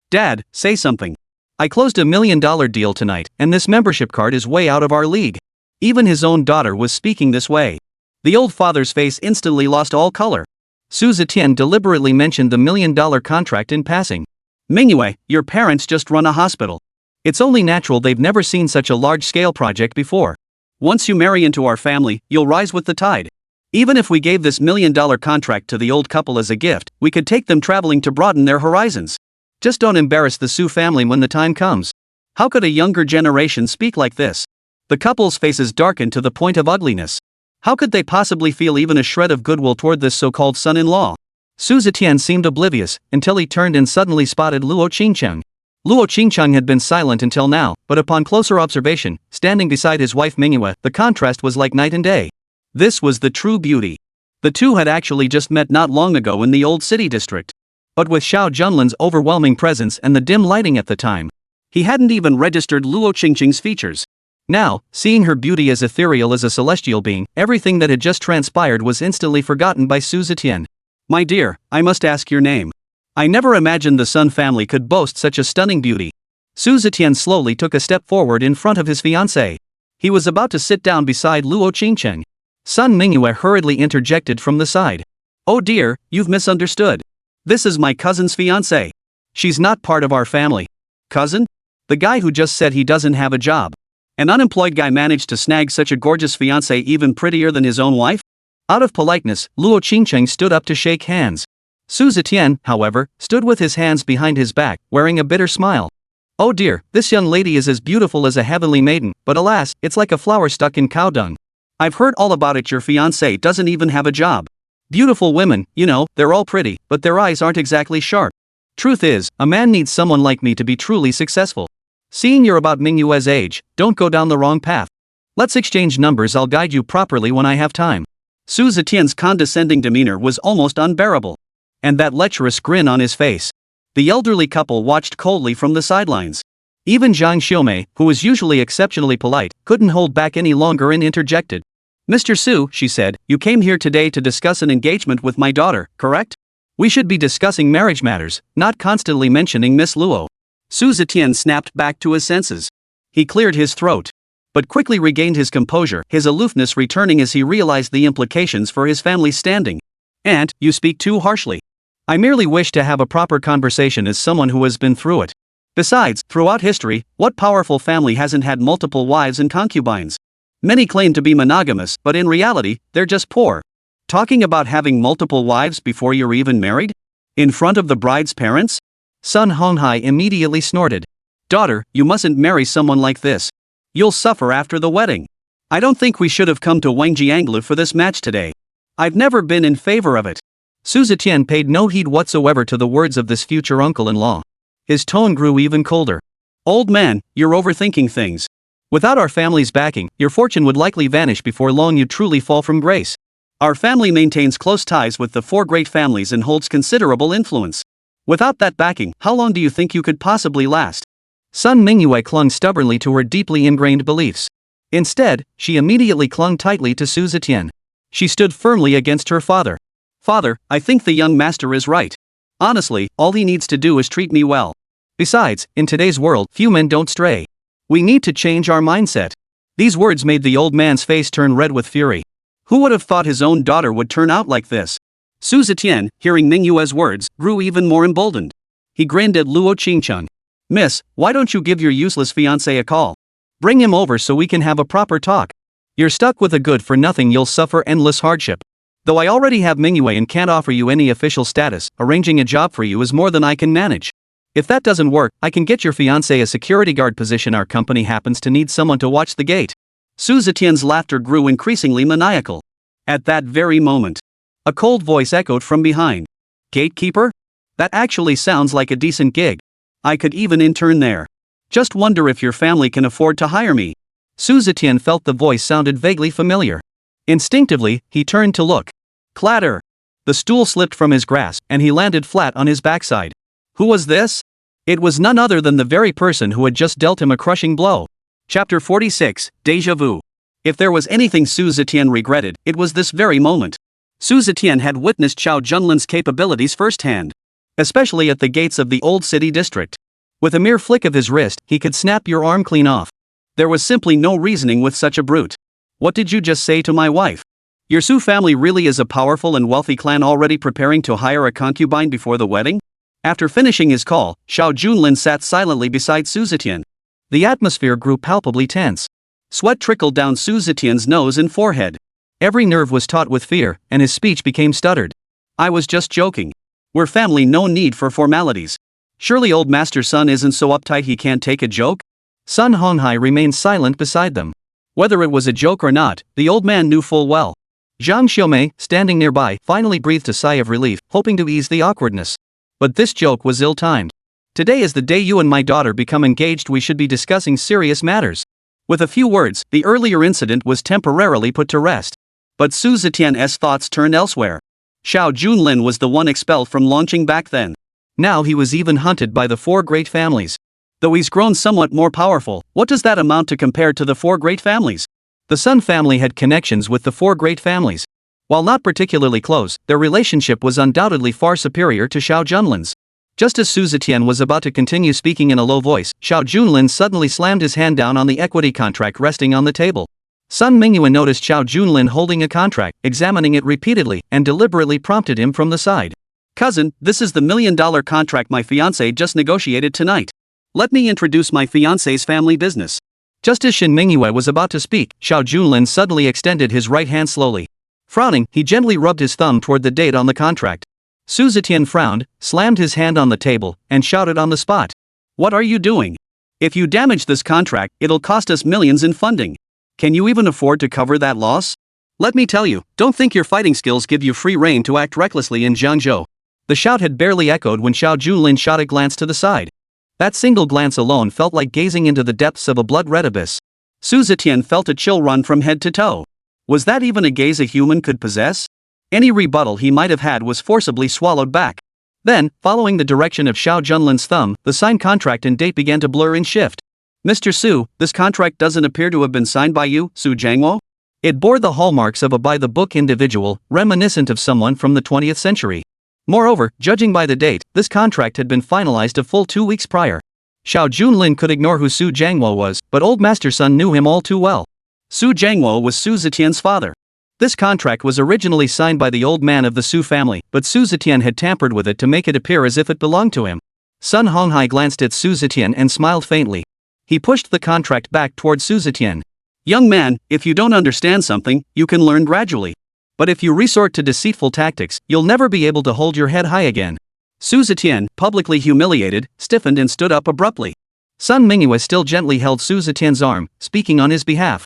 Speaker 1: Dad, say something. I closed $1 million deal tonight, and this membership card is way out of our league. Even his own daughter was speaking this way. The old father's face instantly lost all color. Su Zetian deliberately mentioned the $1 million contract in passing. Mingyue, your parents just run a hospital. It's only natural they've never seen such a large-scale project before. Once you marry into our family, you'll rise with the tide. Even if we gave this $1 million contract to the old couple as a gift, we could take them traveling to broaden their horizons. Just don't embarrass the Su family when the time comes. How could a younger generation speak like this? The couple's faces darkened to the point of ugliness. How could they possibly feel even a shred of goodwill toward this so-called son-in-law? Su Zetian seemed oblivious, until he turned and suddenly spotted Luo Qingcheng. Luo Qingcheng had been silent until now, but upon closer observation, standing beside his wife Mingyue, the contrast was like night and day. This was the true beauty. The two had actually just met not long ago in the old city district. But with Xiao Junlin's overwhelming presence and the dim lighting at the time, he hadn't even registered Luo Qingcheng's features. Now, seeing her beauty as ethereal as a celestial being, everything that had just transpired was instantly forgotten by Su Zetian. My dear, I must ask your name. I never imagined the Sun family could boast such a stunning beauty. Su Zetian slowly took a step forward in front of his fiancée. He was about to sit down beside Luo Qingcheng. Sun Mingyue hurriedly interjected from the side. Oh dear, you've misunderstood. This is my cousin's fiancée. She's not part of our family. Cousin? The guy who just said he doesn't have a job. An unemployed guy managed to snag such a gorgeous fiancée even prettier than his own wife? Out of politeness, Luo Qingcheng stood up to shake hands. Su Zetian, however, stood with his hands behind his back, wearing a bitter smile. Oh dear, this young lady is as beautiful as a heavenly maiden, but alas, it's like a flower stuck in cow dung. I've heard all about it. Your fiancé doesn't even have a job. Beautiful women, you know, they're all pretty, but their eyes aren't exactly sharp. Truth is, a man needs someone like me to be truly successful. Seeing you're about Mingyue's age, don't go down the wrong path. Let's exchange numbers. I'll guide you properly when I have time. Su Zetian's condescending demeanor was almost unbearable. And that lecherous grin on his face. The elderly couple watched coldly from the sidelines. Even Zhang Xiumei, who was usually exceptionally polite, couldn't hold back any longer and interjected. Mr. Su, she said, you came here today to discuss an engagement with my daughter, correct? We should be discussing marriage matters, not constantly mentioning Miss Luo. Su Zetian snapped back to his senses. He cleared his throat, but quickly regained his composure, his aloofness returning as he realized the implications for his family's standing. Aunt, you speak too harshly. I merely wish to have a proper conversation as someone who has been through it. Besides, throughout history, what powerful family hasn't had multiple wives and concubines? Many claim to be monogamous, but in reality, they're just poor. Talking about having multiple wives before you're even married? In front of the bride's parents? Sun Honghai immediately snorted. Daughter, you mustn't marry someone like this. You'll suffer after the wedding. I don't think we should have come to Wangjianglu for this match today. I've never been in favor of it. Su Zetian paid no heed whatsoever to the words of this future uncle-in-law. His tone grew even colder. Old man, you're overthinking things. Without our family's backing, your fortune would likely vanish before long. You'd truly fall from grace. Our family maintains close ties with the 4 great families and holds considerable influence. Without that backing, how long do you think you could possibly last? Sun Mingyue clung stubbornly to her deeply ingrained beliefs. Instead, she immediately clung tightly to Su Zetian. She stood firmly against her father. Father, I think the young master is right. Honestly, all he needs to do is treat me well. Besides, in today's world, few men don't stray. We need to change our mindset. These words made the old man's face turn red with fury. Who would have thought his own daughter would turn out like this? Su Zetian, hearing Mingyue's words, grew even more emboldened. He grinned at Luo Qingcheng. Miss, why don't you give your useless fiancé a call? Bring him over so we can have a proper talk. You're stuck with a good-for-nothing, you'll suffer endless hardship. Though I already have Mingyue and can't offer you any official status, arranging a job for you is more than I can manage. If that doesn't work, I can get your fiancé a security guard position. Our company happens to need someone to watch the gate. Su Zetian's laughter grew increasingly maniacal. At that very moment, a cold voice echoed from behind. Gatekeeper? That actually sounds like a decent gig. I could even intern there. Just wonder if your family can afford to hire me. Su Zetian felt the voice sounded vaguely familiar. Instinctively, he turned to look. Clatter! The stool slipped from his grasp, and he landed flat on his backside. Who was this? It was none other than the very person who had just dealt him a crushing blow. Chapter 46, Déjà Vu. If there was anything Su Zetian regretted, it was this very moment. Su Zetian had witnessed Xiao Junlin's capabilities firsthand. Especially at the gates of the old city district. With a mere flick of his wrist, he could snap your arm clean off. There was simply no reasoning with such a brute. What did you just say to my wife? Your Su family really is a powerful and wealthy clan already preparing to hire a concubine before the wedding? After finishing his call, Xiao Junlin sat silently beside Su Zetian. The atmosphere grew palpably tense. Sweat trickled down Su Zetian's nose and forehead. Every nerve was taut with fear, and his speech became stuttered. I was just joking. We're family, no need for formalities. Surely old master Sun isn't so uptight he can't take a joke? Sun Honghai remained silent beside them. Whether it was a joke or not, the old man knew full well. Zhang Xiumei, standing nearby, finally breathed a sigh of relief, hoping to ease the awkwardness. But this joke was ill-timed. Today is the day you and my daughter become engaged. We should be discussing serious matters. With a few words, the earlier incident was temporarily put to rest. But Su Zetian's thoughts turned elsewhere. Xiao Junlin was the one expelled from Longqing back then. Now he was even hunted by the 4 great families. Though he's grown somewhat more powerful, what does that amount to compared to the 4 great families? The Sun family had connections with the 4 great families. While not particularly close, their relationship was undoubtedly far superior to Xiao Junlin's. Just as Su Zetian was about to continue speaking in a low voice, Xiao Junlin suddenly slammed his hand down on the equity contract resting on the table. Sun Mingyue noticed Xiao Junlin holding a contract, examining it repeatedly, and deliberately prompted him from the side. Cousin, this is the $1 million contract my fiancé just negotiated tonight. Let me introduce my fiancé's family business. Just as Shin Mingyue was about to speak, Xiao Junlin suddenly extended his right hand slowly. Frowning, he gently rubbed his thumb toward the date on the contract. Su Zetian frowned, slammed his hand on the table, and shouted on the spot. What are you doing? If you damage this contract, it'll cost us millions in funding. Can you even afford to cover that loss? Let me tell you, don't think your fighting skills give you free rein to act recklessly in Jiangzhou. The shout had barely echoed when Xiao Junlin shot a glance to the side. That single glance alone felt like gazing into the depths of a blood-red abyss. Su Zetian felt a chill run from head to toe. Was that even a gaze a human could possess? Any rebuttal he might have had was forcibly swallowed back. Then, following the direction of Xiao Junlin's thumb, the signed contract and date began to blur and shift. Mr. Su, this contract doesn't appear to have been signed by you, Su Jiangwo? It bore the hallmarks of a by-the-book individual, reminiscent of someone from the 20th century. Moreover, judging by the date, this contract had been finalized a full 2 weeks prior. Xiao Junlin could ignore who Su Jiangwo was, but old Master Sun knew him all too well. Su Jiangwo was Su Zetian's father. This contract was originally signed by the old man of the Su family, but Su Zetian had tampered with it to make it appear as if it belonged to him. Sun Honghai glanced at Su Zetian and smiled faintly. He pushed the contract back toward Su Zetian. Young man, if you don't understand something, you can learn gradually. But if you resort to deceitful tactics, you'll never be able to hold your head high again. Su Zetian, publicly humiliated, stiffened and stood up abruptly. Sun Mingyue still gently held Su Zetian's arm, speaking on his behalf.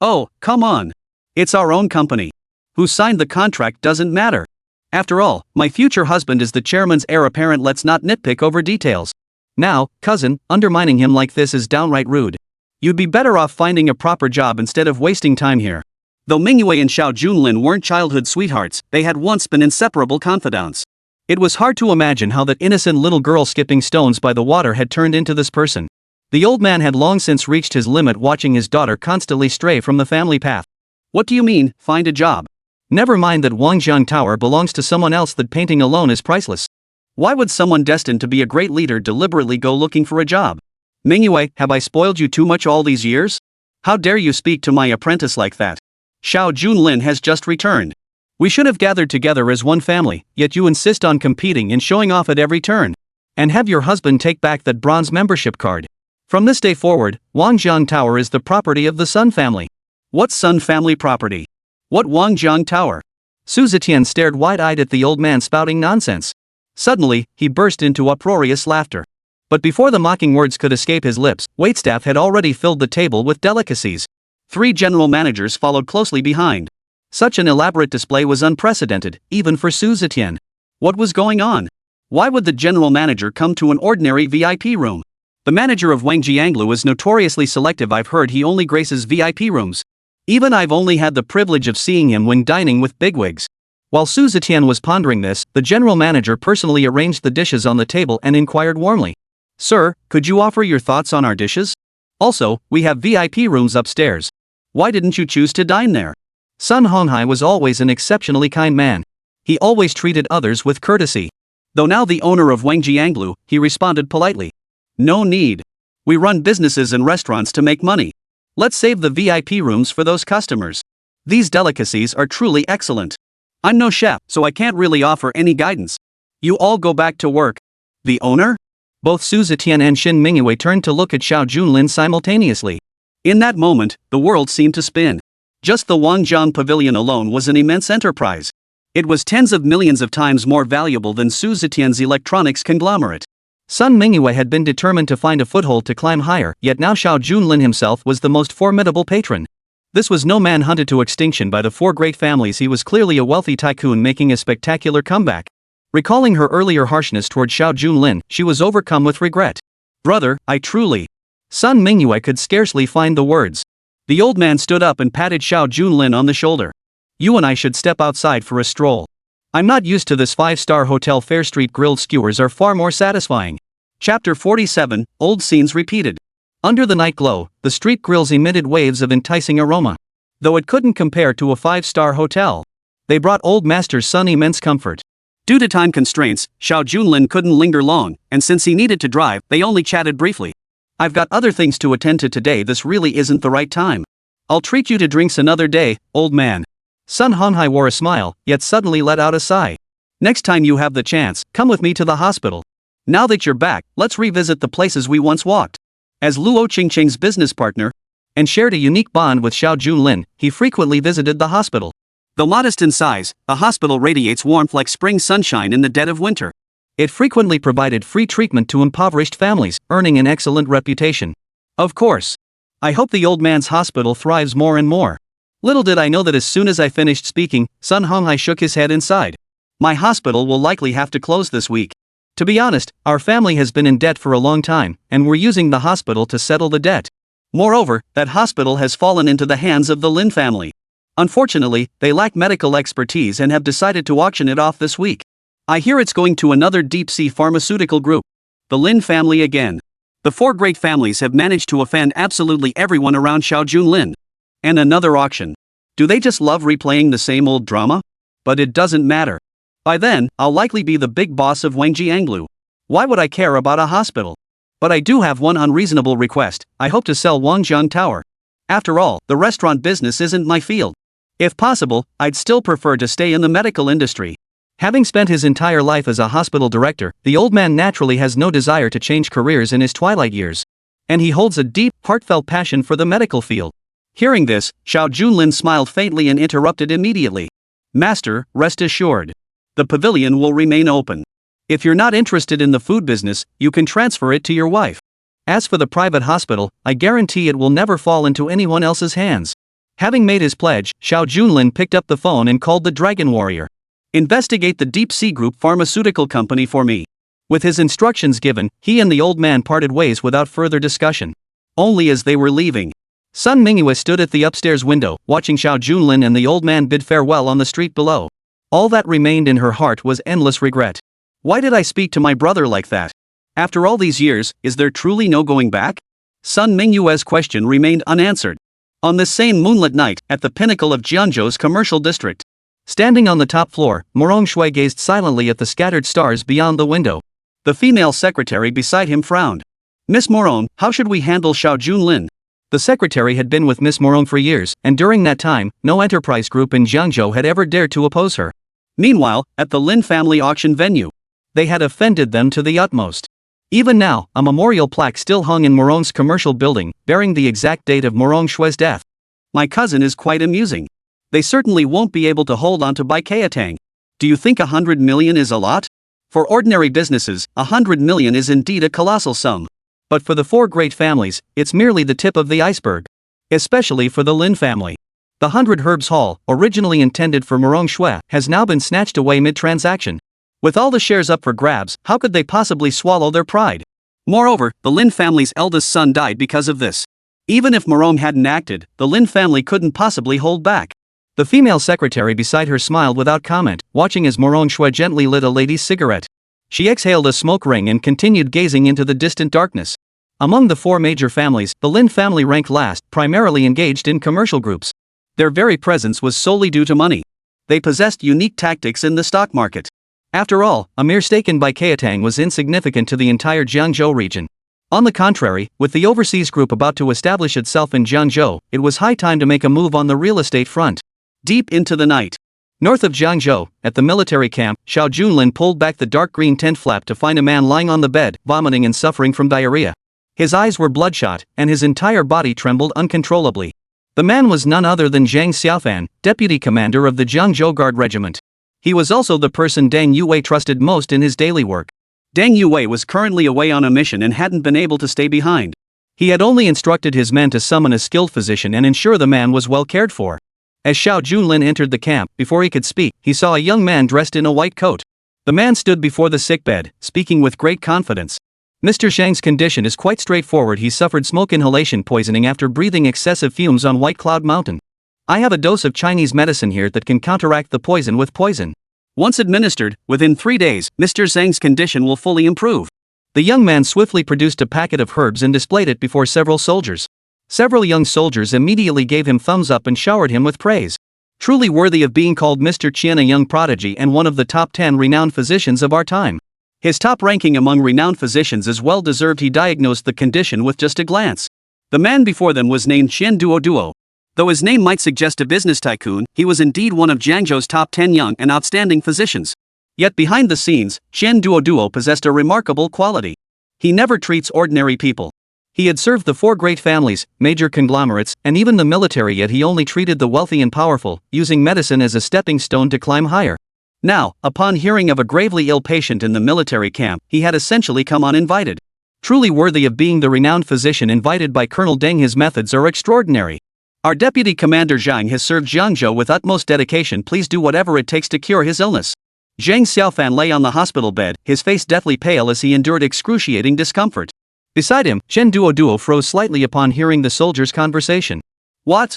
Speaker 1: Oh, come on. It's our own company. Who signed the contract doesn't matter. After all, my future husband is the chairman's heir apparent. Let's not nitpick over details. Now, cousin, undermining him like this is downright rude. You'd be better off finding a proper job instead of wasting time here. Though Mingyue and Xiao Junlin weren't childhood sweethearts, they had once been inseparable confidants. It was hard to imagine how that innocent little girl skipping stones by the water had turned into this person. The old man had long since reached his limit watching his daughter constantly stray from the family path. What do you mean, find a job? Never mind that Wangjiang Tower belongs to someone else. That painting alone is priceless. Why would someone destined to be a great leader deliberately go looking for a job? Mingyue, have I spoiled you too much all these years? How dare you speak to my apprentice like that? Xiao Junlin has just returned. We should have gathered together as one family, yet you insist on competing and showing off at every turn. And have your husband take back that bronze membership card. From this day forward, Wangjiang Tower is the property of the Sun family. What Sun family property? What Wangjiang Tower? Su Zetian stared wide-eyed at the old man spouting nonsense. Suddenly, he burst into uproarious laughter. But before the mocking words could escape his lips, waitstaff had already filled the table with delicacies. 3 general managers followed closely behind. Such an elaborate display was unprecedented, even for Su Zetian. What was going on? Why would the general manager come to an ordinary VIP room? The manager of Wangjianglu is notoriously selective. I've heard he only graces VIP rooms. Even I've only had the privilege of seeing him when dining with bigwigs. While Su Zetian was pondering this, the general manager personally arranged the dishes on the table and inquired warmly. Sir, could you offer your thoughts on our dishes? Also, we have VIP rooms upstairs. Why didn't you choose to dine there? Sun Honghai was always an exceptionally kind man. He always treated others with courtesy. Though now the owner of Wangjianglu, he responded politely. No need. We run businesses and restaurants to make money. Let's save the VIP rooms for those customers. These delicacies are truly excellent. I'm no chef, so I can't really offer any guidance. You all go back to work. The owner? Both Su Zetian and Xin Mingyue turned to look at Xiao Junlin simultaneously. In that moment, the world seemed to spin. Just the Wangjiang Pavilion alone was an immense enterprise. It was tens of millions of times more valuable than Su Zetian's electronics conglomerate. Sun Mingyue had been determined to find a foothold to climb higher, yet now Xiao Junlin himself was the most formidable patron. This was no man hunted to extinction by the 4 great families. He was clearly a wealthy tycoon making a spectacular comeback. Recalling her earlier harshness toward Xiao Junlin, she was overcome with regret. Brother, I truly... Sun Mingyue could scarcely find the words. The old man stood up and patted Xiao Junlin on the shoulder. You and I should step outside for a stroll. I'm not used to this 5-star hotel fare. Street grilled skewers are far more satisfying. Chapter 47, Old Scenes Repeated. Under the night glow, the street grills emitted waves of enticing aroma. Though it couldn't compare to a 5-star hotel. They brought old Master Sun immense comfort. Due to time constraints, Xiao Junlin couldn't linger long, and since he needed to drive, they only chatted briefly. I've got other things to attend to today. This really isn't the right time. I'll treat you to drinks another day, old man. Sun Honghai wore a smile, yet suddenly let out a sigh. Next time you have the chance, come with me to the hospital. Now that you're back, let's revisit the places we once walked. As Luo Qingcheng's business partner, and shared a unique bond with Xiao Junlin, he frequently visited the hospital. Though modest in size, the hospital radiates warmth like spring sunshine in the dead of winter. It frequently provided free treatment to impoverished families, earning an excellent reputation. Of course. I hope the old man's hospital thrives more and more. Little did I know that as soon as I finished speaking, Sun Honghai shook his head inside. My hospital will likely have to close this week. To be honest, our family has been in debt for a long time, and we're using the hospital to settle the debt. Moreover, that hospital has fallen into the hands of the Lin family. Unfortunately, they lack medical expertise and have decided to auction it off this week. I hear it's going to another deep-sea pharmaceutical group. The Lin family again. The four great families have managed to offend absolutely everyone around Xiao Junlin. And another auction. Do they just love replaying the same old drama? But it doesn't matter. By then, I'll likely be the big boss of Wangjianglu. Why would I care about a hospital? But I do have one unreasonable request. I hope to sell Wangjiang Tower. After all, the restaurant business isn't my field. If possible, I'd still prefer to stay in the medical industry. Having spent his entire life as a hospital director, the old man naturally has no desire to change careers in his twilight years. And he holds a deep, heartfelt passion for the medical field. Hearing this, Xiao Junlin smiled faintly and interrupted immediately. Master, rest assured. The pavilion will remain open. If you're not interested in the food business, you can transfer it to your wife. As for the private hospital, I guarantee it will never fall into anyone else's hands. Having made his pledge, Xiao Junlin picked up the phone and called the Dragon Warrior. Investigate the Deep Sea Group pharmaceutical company for me. With his instructions given, he and the old man parted ways without further discussion. Only as they were leaving, Sun Mingyue stood at the upstairs window, watching Xiao Junlin and the old man bid farewell on the street below. All that remained in her heart was endless regret. Why did I speak to my brother like that? After all these years, is there truly no going back? Sun Mingyue's question remained unanswered. On this same moonlit night, at the pinnacle of Jiangzhou's commercial district, standing on the top floor, Morong Shui gazed silently at the scattered stars beyond the window. The female secretary beside him frowned. Miss Morong, how should we handle Xiao Junlin? The secretary had been with Miss Morong for years, and during that time, no enterprise group in Jiangzhou had ever dared to oppose her. Meanwhile, at the Lin family auction venue, they had offended them to the utmost. Even now, a memorial plaque still hung in Morong's commercial building, bearing the exact date of Morong Shui's death. My cousin is quite amusing. They certainly won't be able to hold on to Bai Keatang. Do you think 100 million is a lot? For ordinary businesses, 100 million is indeed a colossal sum. But for the four great families, it's merely the tip of the iceberg. Especially for the Lin family. The 100 Herbs Hall, originally intended for Morong Shui, has now been snatched away mid-transaction. With all the shares up for grabs, how could they possibly swallow their pride? Moreover, the Lin family's eldest son died because of this. Even if Morong hadn't acted, the Lin family couldn't possibly hold back. The female secretary beside her smiled without comment, watching as Morong Shui gently lit a lady's cigarette. She exhaled a smoke ring and continued gazing into the distant darkness. Among the four major families, the Lin family ranked last, primarily engaged in commercial groups. Their very presence was solely due to money. They possessed unique tactics in the stock market. After all, a mere stake in Bai Keatang was insignificant to the entire Jiangzhou region. On the contrary, with the overseas group about to establish itself in Jiangzhou, it was high time to make a move on the real estate front. Deep into the night, north of Jiangzhou, at the military camp, Xiao Junlin pulled back the dark green tent flap to find a man lying on the bed, vomiting and suffering from diarrhea. His eyes were bloodshot, and his entire body trembled uncontrollably. The man was none other than Zhang Xiaofan, deputy commander of the Jiangzhou Guard Regiment. He was also the person Deng Yue trusted most in his daily work. Deng Yue was currently away on a mission and hadn't been able to stay behind. He had only instructed his men to summon a skilled physician and ensure the man was well cared for. As Xiao Junlin entered the camp, before he could speak, he saw a young man dressed in a white coat. The man stood before the sickbed, speaking with great confidence. Mr. Zhang's condition is quite straightforward. He suffered smoke inhalation poisoning after breathing excessive fumes on White Cloud Mountain. I have a dose of Chinese medicine here that can counteract the poison with poison. Once administered, within 3 days, Mr. Zhang's condition will fully improve. The young man swiftly produced a packet of herbs and displayed it before several soldiers. Several young soldiers immediately gave him thumbs up and showered him with praise. Truly worthy of being called Mr. Qian, a young prodigy and one of the top 10 renowned physicians of our time. His top ranking among renowned physicians is well deserved. He diagnosed the condition with just a glance. The man before them was named Qian Duo. Though his name might suggest a business tycoon, he was indeed one of Jiangzhou's top 10 young and outstanding physicians. Yet behind the scenes, Qian Duo possessed a remarkable quality. He never treats ordinary people. He had served the four great families, major conglomerates, and even the military, yet he only treated the wealthy and powerful, using medicine as a stepping stone to climb higher. Now, upon hearing of a gravely ill patient in the military camp, he had essentially come uninvited. Truly worthy of being the renowned physician invited by Colonel Deng, his methods are extraordinary. Our Deputy Commander Zhang has served Jiangzhou with utmost dedication. Please do whatever it takes to cure his illness. Zhang Xiaofan lay on the hospital bed, his face deathly pale as he endured excruciating discomfort. Beside him, Chen Duo froze slightly upon hearing the soldier's conversation. What?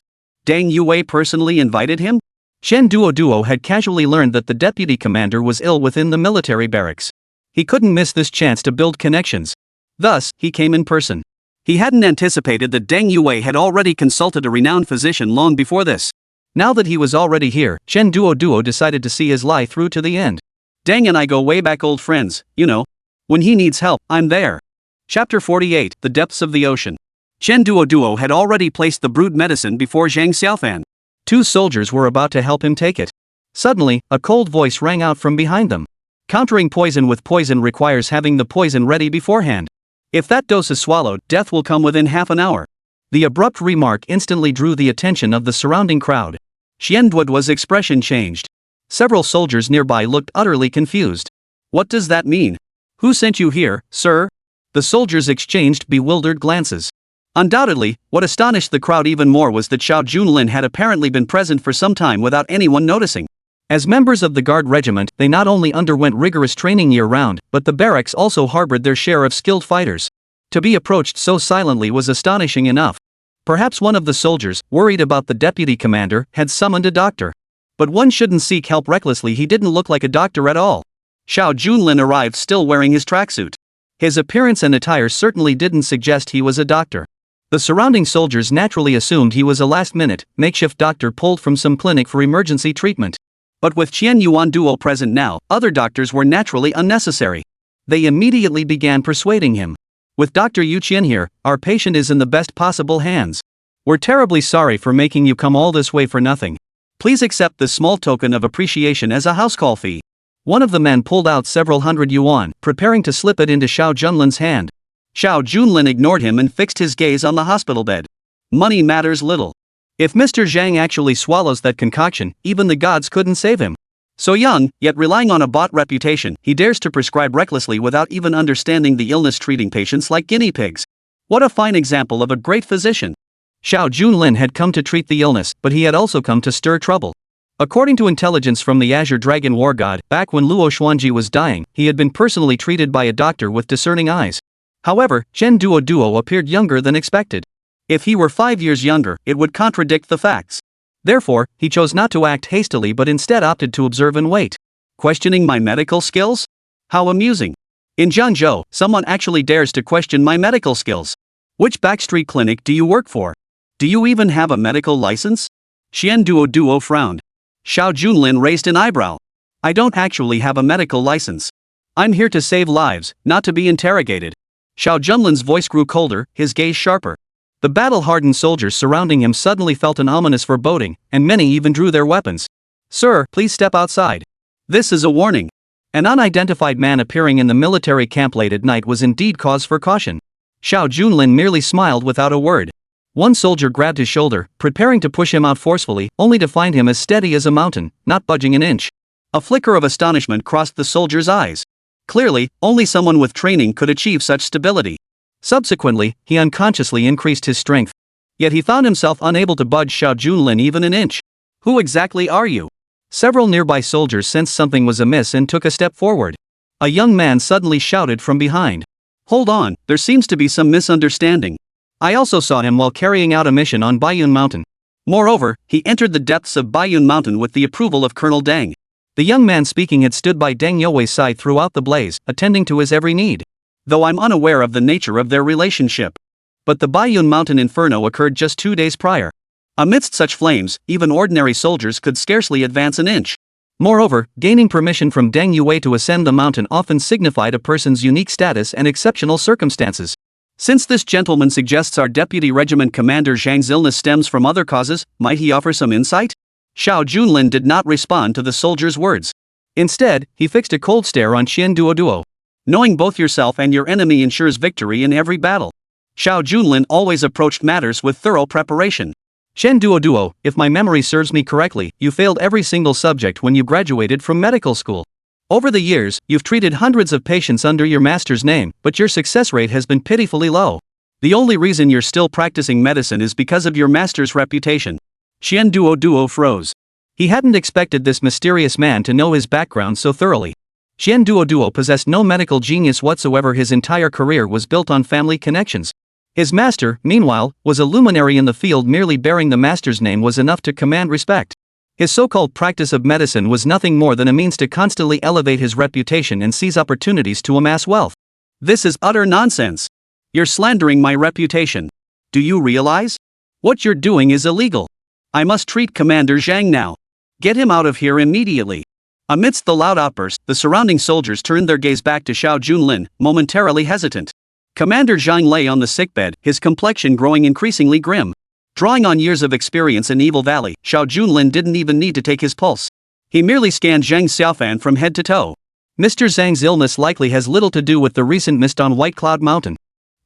Speaker 1: Deng Yue personally invited him? Shen Duo had casually learned that the deputy commander was ill within the military barracks. He couldn't miss this chance to build connections. Thus, he came in person. He hadn't anticipated that Deng Yue had already consulted a renowned physician long before this. Now that he was already here, Shen Duo decided to see his lie through to the end. Deng and I go way back, old friends, you know. When he needs help, I'm there. Chapter 48, The Depths of the Ocean. Shen Duo had already placed the brewed medicine before Zhang Xiaofan. 2 soldiers were about to help him take it. Suddenly, a cold voice rang out from behind them. Countering poison with poison requires having the poison ready beforehand. If that dose is swallowed, death will come within half an hour. The abrupt remark instantly drew the attention of the surrounding crowd. Xian Duo's expression changed. Several soldiers nearby looked utterly confused. What does that mean? Who sent you here, sir? The soldiers exchanged bewildered glances. Undoubtedly, what astonished the crowd even more was that Xiao Junlin had apparently been present for some time without anyone noticing. As members of the guard regiment, they not only underwent rigorous training year-round, but the barracks also harbored their share of skilled fighters. To be approached so silently was astonishing enough. Perhaps one of the soldiers, worried about the deputy commander, had summoned a doctor. But one shouldn't seek help recklessly. He didn't look like a doctor at all. Xiao Junlin arrived still wearing his tracksuit. His appearance and attire certainly didn't suggest he was a doctor. The surrounding soldiers naturally assumed he was a last-minute, makeshift doctor pulled from some clinic for emergency treatment. But with Qian Yuan Duo present now, other doctors were naturally unnecessary. They immediately began persuading him. With Dr. Yu Qian here, our patient is in the best possible hands. We're terribly sorry for making you come all this way for nothing. Please accept this small token of appreciation as a house call fee. One of the men pulled out several hundred yuan, preparing to slip it into Xiao Junlin's hand. Xiao Junlin ignored him and fixed his gaze on the hospital bed. Money matters little. If Mr. Zhang actually swallows that concoction, even the gods couldn't save him. So young, yet relying on a bought reputation, he dares to prescribe recklessly without even understanding the illness, treating patients like guinea pigs. What a fine example of a great physician. Xiao Junlin had come to treat the illness, but he had also come to stir trouble. According to intelligence from the Azure Dragon War God, back when Luo Xuanji was dying, he had been personally treated by a doctor with discerning eyes. However, Shen Duo appeared younger than expected. If he were 5 years younger, it would contradict the facts. Therefore, he chose not to act hastily but instead opted to observe and wait. Questioning my medical skills? How amusing. In Jiangzhou, someone actually dares to question my medical skills. Which backstreet clinic do you work for? Do you even have a medical license? Xian Duo frowned. Xiao Junlin raised an eyebrow. I don't actually have a medical license. I'm here to save lives, not to be interrogated. Xiao Junlin's voice grew colder, his gaze sharper. The battle-hardened soldiers surrounding him suddenly felt an ominous foreboding, and many even drew their weapons. Sir, please step outside. This is a warning. An unidentified man appearing in the military camp late at night was indeed cause for caution. Xiao Junlin merely smiled without a word. One soldier grabbed his shoulder, preparing to push him out forcefully, only to find him as steady as a mountain, not budging an inch. A flicker of astonishment crossed the soldier's eyes. Clearly, only someone with training could achieve such stability. Subsequently, he unconsciously increased his strength. Yet he found himself unable to budge Xiao Junlin even an inch. Who exactly are you? Several nearby soldiers sensed something was amiss and took a step forward. A young man suddenly shouted from behind. Hold on, there seems to be some misunderstanding. I also saw him while carrying out a mission on Baiyun Mountain. Moreover, he entered the depths of Baiyun Mountain with the approval of Colonel Deng. The young man speaking had stood by Deng You's side throughout the blaze, attending to his every need. Though I'm unaware of the nature of their relationship. But the Baiyun Mountain Inferno occurred just 2 days prior. Amidst such flames, even ordinary soldiers could scarcely advance an inch. Moreover, gaining permission from Deng Yue to ascend the mountain often signified a person's unique status and exceptional circumstances. Since this gentleman suggests our deputy regiment commander Zhang's illness stems from other causes, might he offer some insight? Xiao Junlin did not respond to the soldier's words. Instead, he fixed a cold stare on Xian Duo. Knowing both yourself and your enemy ensures victory in every battle. Xiao Junlin always approached matters with thorough preparation. Shen Duo, if my memory serves me correctly, you failed every single subject when you graduated from medical school. Over the years, you've treated hundreds of patients under your master's name, but your success rate has been pitifully low. The only reason you're still practicing medicine is because of your master's reputation. Xian Duo froze. He hadn't expected this mysterious man to know his background so thoroughly. Xian Duo possessed no medical genius whatsoever. His entire career was built on family connections. His master, meanwhile, was a luminary in the field. Merely bearing the master's name was enough to command respect. His so-called practice of medicine was nothing more than a means to constantly elevate his reputation and seize opportunities to amass wealth. This is utter nonsense. You're slandering my reputation. Do you realize? What you're doing is illegal. I must treat Commander Zhang now. Get him out of here immediately. Amidst the loud outburst, the surrounding soldiers turned their gaze back to Xiao Junlin, momentarily hesitant. Commander Zhang lay on the sickbed, his complexion growing increasingly grim. Drawing on years of experience in Evil Valley, Xiao Junlin didn't even need to take his pulse. He merely scanned Zhang Xiaofan from head to toe. Mr. Zhang's illness likely has little to do with the recent mist on White Cloud Mountain.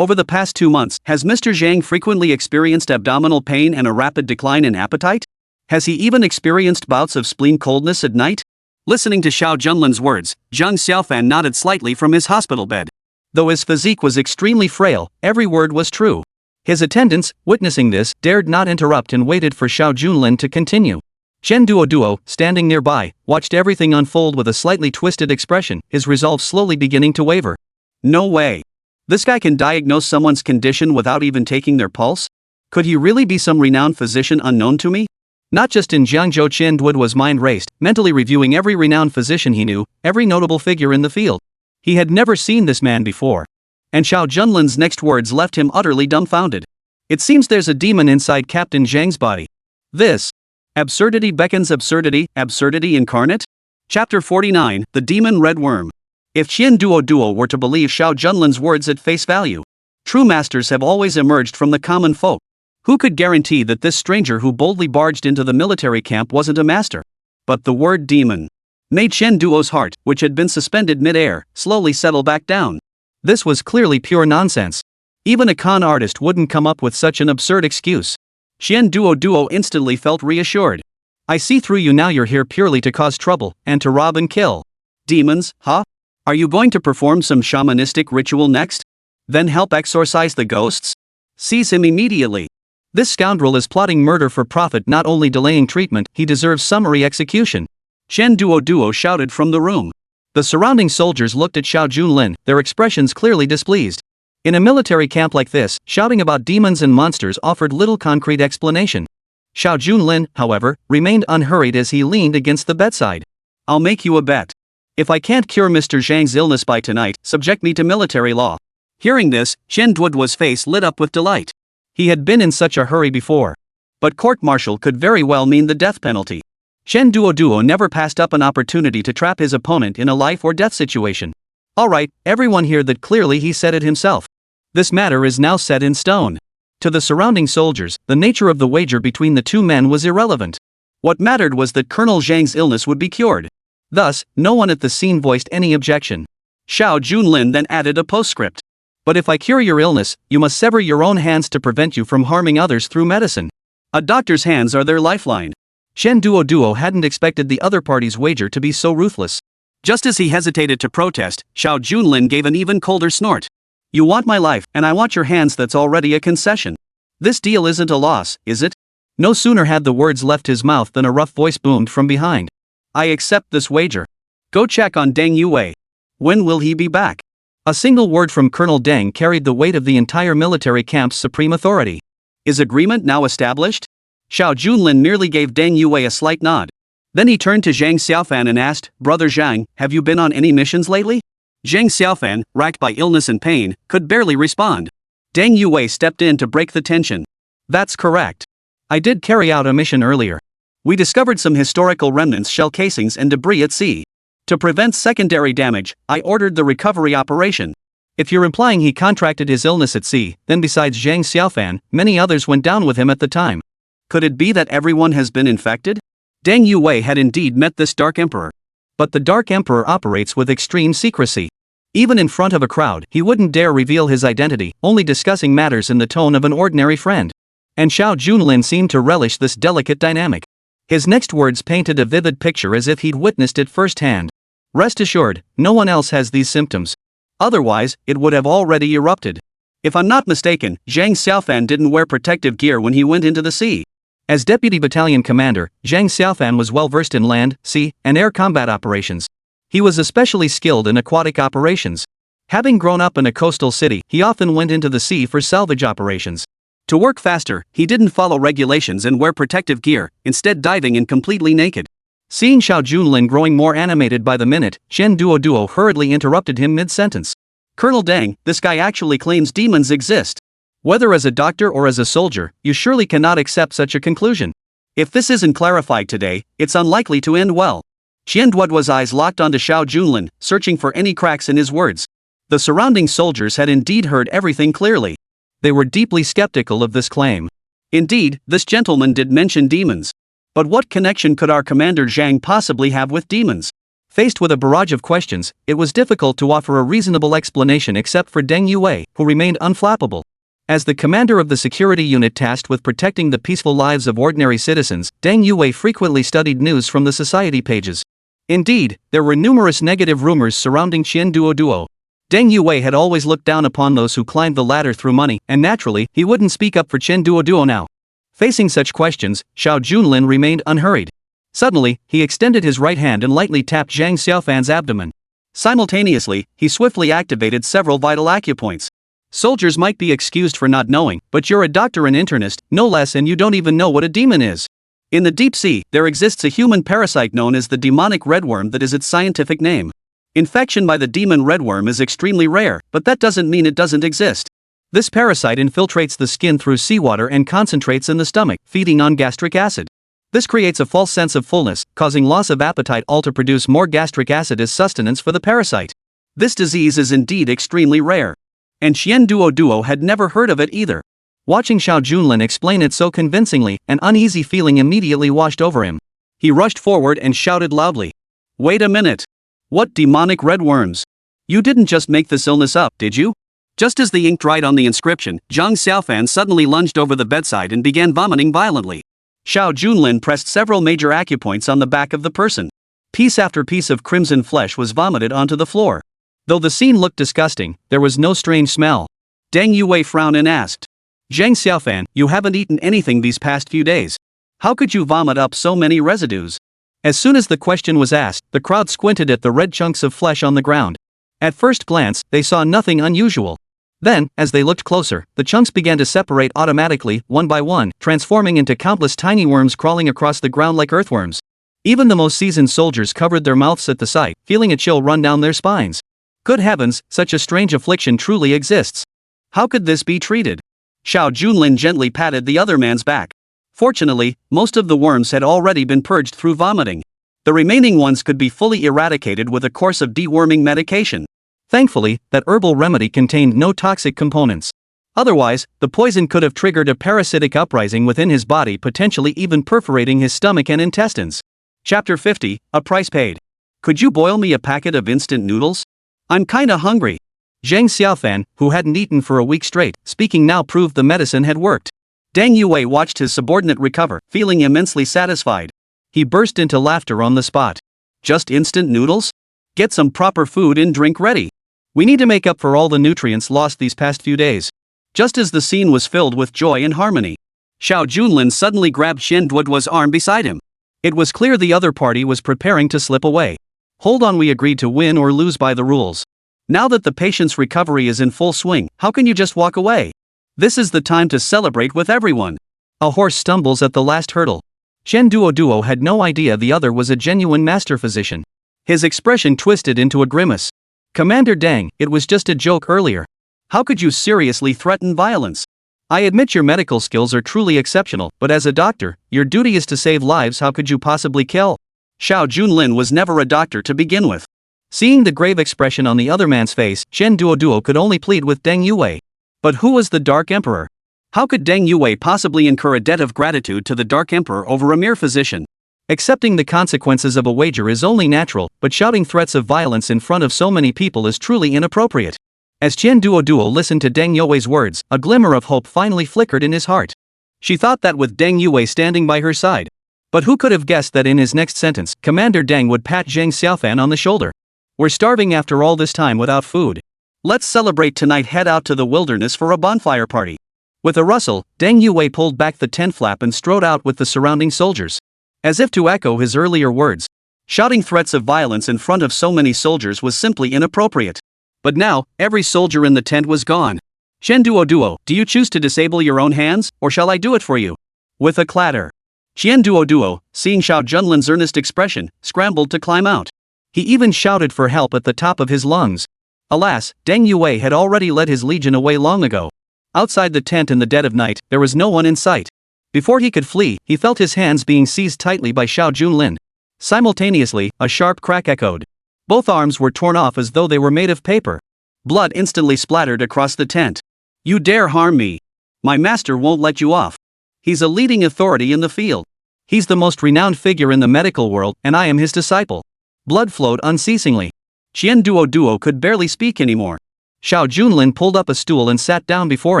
Speaker 1: Over the past 2 months, has Mr. Zhang frequently experienced abdominal pain and a rapid decline in appetite? Has he even experienced bouts of spleen coldness at night? Listening to Xiao Junlin's words, Zhang Xiaofan nodded slightly from his hospital bed. Though his physique was extremely frail, every word was true. His attendants, witnessing this, dared not interrupt and waited for Xiao Junlin to continue. Chen Duo, standing nearby, watched everything unfold with a slightly twisted expression, his resolve slowly beginning to waver. No way. This guy can diagnose someone's condition without even taking their pulse? Could he really be some renowned physician unknown to me? Not just in Jiangzhou, Chen Duo was mind raced, mentally reviewing every renowned physician he knew, every notable figure in the field. He had never seen this man before. And Xiao Junlin's next words left him utterly dumbfounded. It seems there's a demon inside Captain Zhang's body. This absurdity beckons absurdity, absurdity incarnate? Chapter 49, The Demon Red Worm. If Qian Duo were to believe Xiao Junlin's words at face value, true masters have always emerged from the common folk. Who could guarantee that this stranger who boldly barged into the military camp wasn't a master? But the word demon made Qian Duo's heart, which had been suspended mid-air, slowly settle back down. This was clearly pure nonsense. Even a con artist wouldn't come up with such an absurd excuse. Qian Duo instantly felt reassured. I see through you now. You're here purely to cause trouble, and to rob and kill. Demons, huh? Are you going to perform some shamanistic ritual next? Then help exorcise the ghosts? Seize him immediately. This scoundrel is plotting murder for profit, not only delaying treatment, he deserves summary execution. Chen Duo shouted from the room. The surrounding soldiers looked at Xiao Junlin, their expressions clearly displeased. In a military camp like this, shouting about demons and monsters offered little concrete explanation. Xiao Junlin, however, remained unhurried as he leaned against the bedside. I'll make you a bet. If I can't cure Mr. Zhang's illness by tonight, subject me to military law. Hearing this, Chen Duo's face lit up with delight. He had been in such a hurry before. But court-martial could very well mean the death penalty. Chen Duo never passed up an opportunity to trap his opponent in a life-or-death situation. Alright, everyone hear that clearly. He said it himself. This matter is now set in stone. To the surrounding soldiers, the nature of the wager between the two men was irrelevant. What mattered was that Colonel Zhang's illness would be cured. Thus, no one at the scene voiced any objection. Xiao Junlin then added a postscript. But if I cure your illness, you must sever your own hands to prevent you from harming others through medicine. A doctor's hands are their lifeline. Chen Duo hadn't expected the other party's wager to be so ruthless. Just as he hesitated to protest, Xiao Junlin gave an even colder snort. You want my life, and I want your hands. That's already a concession. This deal isn't a loss, is it? No sooner had the words left his mouth than a rough voice boomed from behind. I accept this wager. Go check on Deng Yue. When will he be back? A single word from Colonel Deng carried the weight of the entire military camp's supreme authority. Is agreement now established? Xiao Junlin merely gave Deng Yue a slight nod. Then he turned to Zhang Xiaofan and asked, Brother Zhang, have you been on any missions lately? Zhang Xiaofan, racked by illness and pain, could barely respond. Deng Yue stepped in to break the tension. That's correct. I did carry out a mission earlier. We discovered some historical remnants, shell casings and debris at sea. To prevent secondary damage, I ordered the recovery operation. If you're implying he contracted his illness at sea, then besides Zhang Xiaofan, many others went down with him at the time. Could it be that everyone has been infected? Deng Yue had indeed met this Dark Emperor. But the Dark Emperor operates with extreme secrecy. Even in front of a crowd, he wouldn't dare reveal his identity, only discussing matters in the tone of an ordinary friend. And Xiao Junlin seemed to relish this delicate dynamic. His next words painted a vivid picture as if he'd witnessed it firsthand. Rest assured, no one else has these symptoms. Otherwise, it would have already erupted. If I'm not mistaken, Zhang Xiaofan didn't wear protective gear when he went into the sea. As deputy battalion commander, Zhang Xiaofan was well versed in land, sea, and air combat operations. He was especially skilled in aquatic operations. Having grown up in a coastal city, he often went into the sea for salvage operations. To work faster, he didn't follow regulations and wear protective gear, instead diving in completely naked. Seeing Xiao Junlin growing more animated by the minute, Chen Duoduo hurriedly interrupted him mid-sentence. Colonel Deng, this guy actually claims demons exist. Whether as a doctor or as a soldier, you surely cannot accept such a conclusion. If this isn't clarified today, it's unlikely to end well. Qian Duoduo's eyes locked onto Xiao Junlin, searching for any cracks in his words. The surrounding soldiers had indeed heard everything clearly. They were deeply skeptical of this claim. Indeed, this gentleman did mention demons. But what connection could our Commander Zhang possibly have with demons? Faced with a barrage of questions, it was difficult to offer a reasonable explanation except for Deng Yue, who remained unflappable. As the commander of the security unit tasked with protecting the peaceful lives of ordinary citizens, Deng Yue frequently studied news from the society pages. Indeed, there were numerous negative rumors surrounding Qian Duoduo. Deng Yue had always looked down upon those who climbed the ladder through money, and naturally, he wouldn't speak up for Qian Duoduo now. Facing such questions, Xiao Junlin remained unhurried. Suddenly, he extended his right hand and lightly tapped Zhang Xiaofan's abdomen. Simultaneously, he swiftly activated several vital acupoints. Soldiers might be excused for not knowing, but you're a doctor and internist, no less, and you don't even know what a demon is. In the deep sea, there exists a human parasite known as the demonic redworm that is its scientific name. Infection by the demon redworm is extremely rare, but that doesn't mean it doesn't exist. This parasite infiltrates the skin through seawater and concentrates in the stomach, feeding on gastric acid. This creates a false sense of fullness, causing loss of appetite all to produce more gastric acid as sustenance for the parasite. This disease is indeed extremely rare. And Qian Duoduo had never heard of it either. Watching Xiao Junlin explain it so convincingly, an uneasy feeling immediately washed over him. He rushed forward and shouted loudly. Wait a minute. What demonic redworms? You didn't just make this illness up, did you? Just as the ink dried on the inscription, Zhang Xiaofan suddenly lunged over the bedside and began vomiting violently. Xiao Junlin pressed several major acupoints on the back of the person. Piece after piece of crimson flesh was vomited onto the floor. Though the scene looked disgusting, there was no strange smell. Deng Yue frowned and asked. Zhang Xiaofan, you haven't eaten anything these past few days. How could you vomit up so many residues? As soon as the question was asked, the crowd squinted at the red chunks of flesh on the ground. At first glance, they saw nothing unusual. Then, as they looked closer, the chunks began to separate automatically, one by one, transforming into countless tiny worms crawling across the ground like earthworms. Even the most seasoned soldiers covered their mouths at the sight, feeling a chill run down their spines. Good heavens, such a strange affliction truly exists. How could this be treated? Xiao Junlin gently patted the other man's back. Fortunately, most of the worms had already been purged through vomiting. The remaining ones could be fully eradicated with a course of deworming medication. Thankfully, that herbal remedy contained no toxic components. Otherwise, the poison could have triggered a parasitic uprising within his body, potentially even perforating his stomach and intestines. Chapter 50, A Price Paid. Could you boil me a packet of instant noodles? I'm kinda hungry. Zhang Xiaofan, who hadn't eaten for a week straight, speaking now proved the medicine had worked. Deng Yue watched his subordinate recover, feeling immensely satisfied. He burst into laughter on the spot. Just instant noodles? Get some proper food and drink ready. We need to make up for all the nutrients lost these past few days. Just as the scene was filled with joy and harmony, Xiao Junlin suddenly grabbed Qian Duoduo's arm beside him. It was clear the other party was preparing to slip away. Hold on, we agreed to win or lose by the rules. Now that the patient's recovery is in full swing, how can you just walk away? This is the time to celebrate with everyone. A horse stumbles at the last hurdle. Qian Duoduo had no idea the other was a genuine master physician. His expression twisted into a grimace. Commander Deng, it was just a joke earlier. How could you seriously threaten violence? I admit your medical skills are truly exceptional, but as a doctor, your duty is to save lives. How could you possibly kill? Xiao Junlin was never a doctor to begin with. Seeing the grave expression on the other man's face, Qian Duoduo could only plead with Deng Yue. But who was the Dark Emperor? How could Deng Yue possibly incur a debt of gratitude to the Dark Emperor over a mere physician? Accepting the consequences of a wager is only natural, but shouting threats of violence in front of so many people is truly inappropriate. As Qian Duoduo listened to Deng Yue's words, a glimmer of hope finally flickered in his heart. She thought that with Deng Yue standing by her side. But who could have guessed that in his next sentence, Commander Deng would pat Zhang Xiaofan on the shoulder. We're starving after all this time without food. Let's celebrate tonight. Head out to the wilderness for a bonfire party. With a rustle, Deng Yue pulled back the tent flap and strode out with the surrounding soldiers. As if to echo his earlier words, shouting threats of violence in front of so many soldiers was simply inappropriate. But now, every soldier in the tent was gone. Shen Duo, do you choose to disable your own hands, or shall I do it for you? With a clatter. Xian Duo, seeing Xiao Junlin's earnest expression, scrambled to climb out. He even shouted for help at the top of his lungs. Alas, Deng Yue had already led his legion away long ago. Outside the tent in the dead of night, there was no one in sight. Before he could flee, he felt his hands being seized tightly by Xiao Junlin. Simultaneously, a sharp crack echoed. Both arms were torn off as though they were made of paper. Blood instantly splattered across the tent. You dare harm me? My master won't let you off. He's a leading authority in the field. He's the most renowned figure in the medical world, and I am his disciple. Blood flowed unceasingly. Xian Duo could barely speak anymore. Xiao Junlin pulled up a stool and sat down before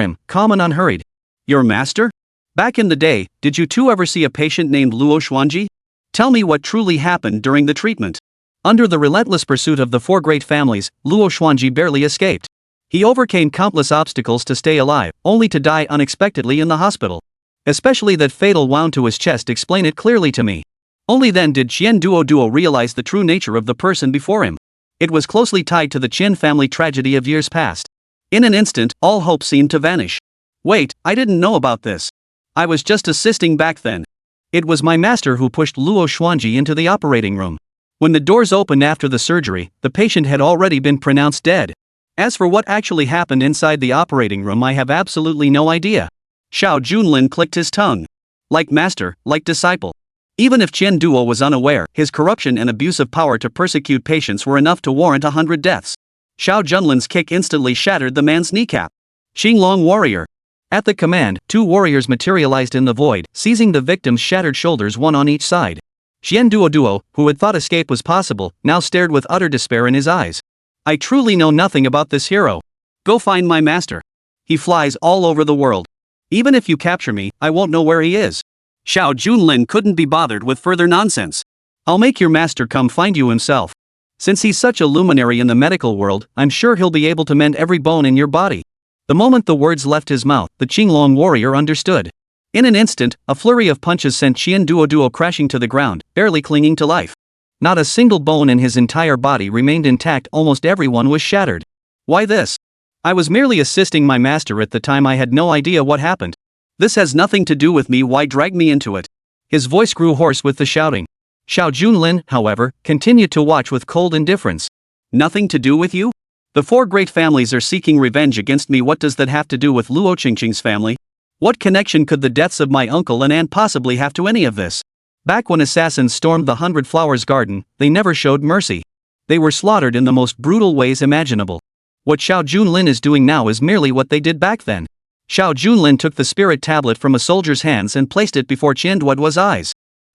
Speaker 1: him, calm and unhurried. Your master? Back in the day, did you two ever see a patient named Luo Qingcheng? Tell me what truly happened during the treatment. Under the relentless pursuit of the four great families, Luo Qingcheng barely escaped. He overcame countless obstacles to stay alive, only to die unexpectedly in the hospital. Especially that fatal wound to his chest explain it clearly to me. Only then did Xian Duo realize the true nature of the person before him. It was closely tied to the Qin family tragedy of years past. In an instant, all hope seemed to vanish. Wait, I didn't know about this. I was just assisting back then. It was my master who pushed Luo Qingcheng into the operating room. When the doors opened after the surgery, the patient had already been pronounced dead. As for what actually happened inside the operating room, I have absolutely no idea. Xiao Junlin clicked his tongue. Like master, like disciple. Even if Qian Duo was unaware, his corruption and abuse of power to persecute patients were enough to warrant 100 deaths. Xiao Junlin's kick instantly shattered the man's kneecap. Xinglong warrior. At the command, two warriors materialized in the void, seizing the victim's shattered shoulders, one on each side. Xian Duo, who had thought escape was possible, now stared with utter despair in his eyes. I truly know nothing about this hero. Go find my master. He flies all over the world. Even if you capture me, I won't know where he is. Xiao Junlin couldn't be bothered with further nonsense. I'll make your master come find you himself. Since he's such a luminary in the medical world, I'm sure he'll be able to mend every bone in your body. The moment the words left his mouth, the Qinglong warrior understood. In an instant, a flurry of punches sent Xian Duo crashing to the ground, barely clinging to life. Not a single bone in his entire body remained intact, almost everyone was shattered. Why this? I was merely assisting my master at the time, I had no idea what happened. This has nothing to do with me, why drag me into it? His voice grew hoarse with the shouting. Xiao Junlin, however, continued to watch with cold indifference. Nothing to do with you? The four great families are seeking revenge against me. What does that have to do with Luo Qingcheng's family? What connection could the deaths of my uncle and aunt possibly have to any of this? Back when assassins stormed the 100 Flowers Garden, they never showed mercy. They were slaughtered in the most brutal ways imaginable. What Xiao Junlin is doing now is merely what they did back then. Xiao Junlin took the spirit tablet from a soldier's hands and placed it before Qian Duo's eyes.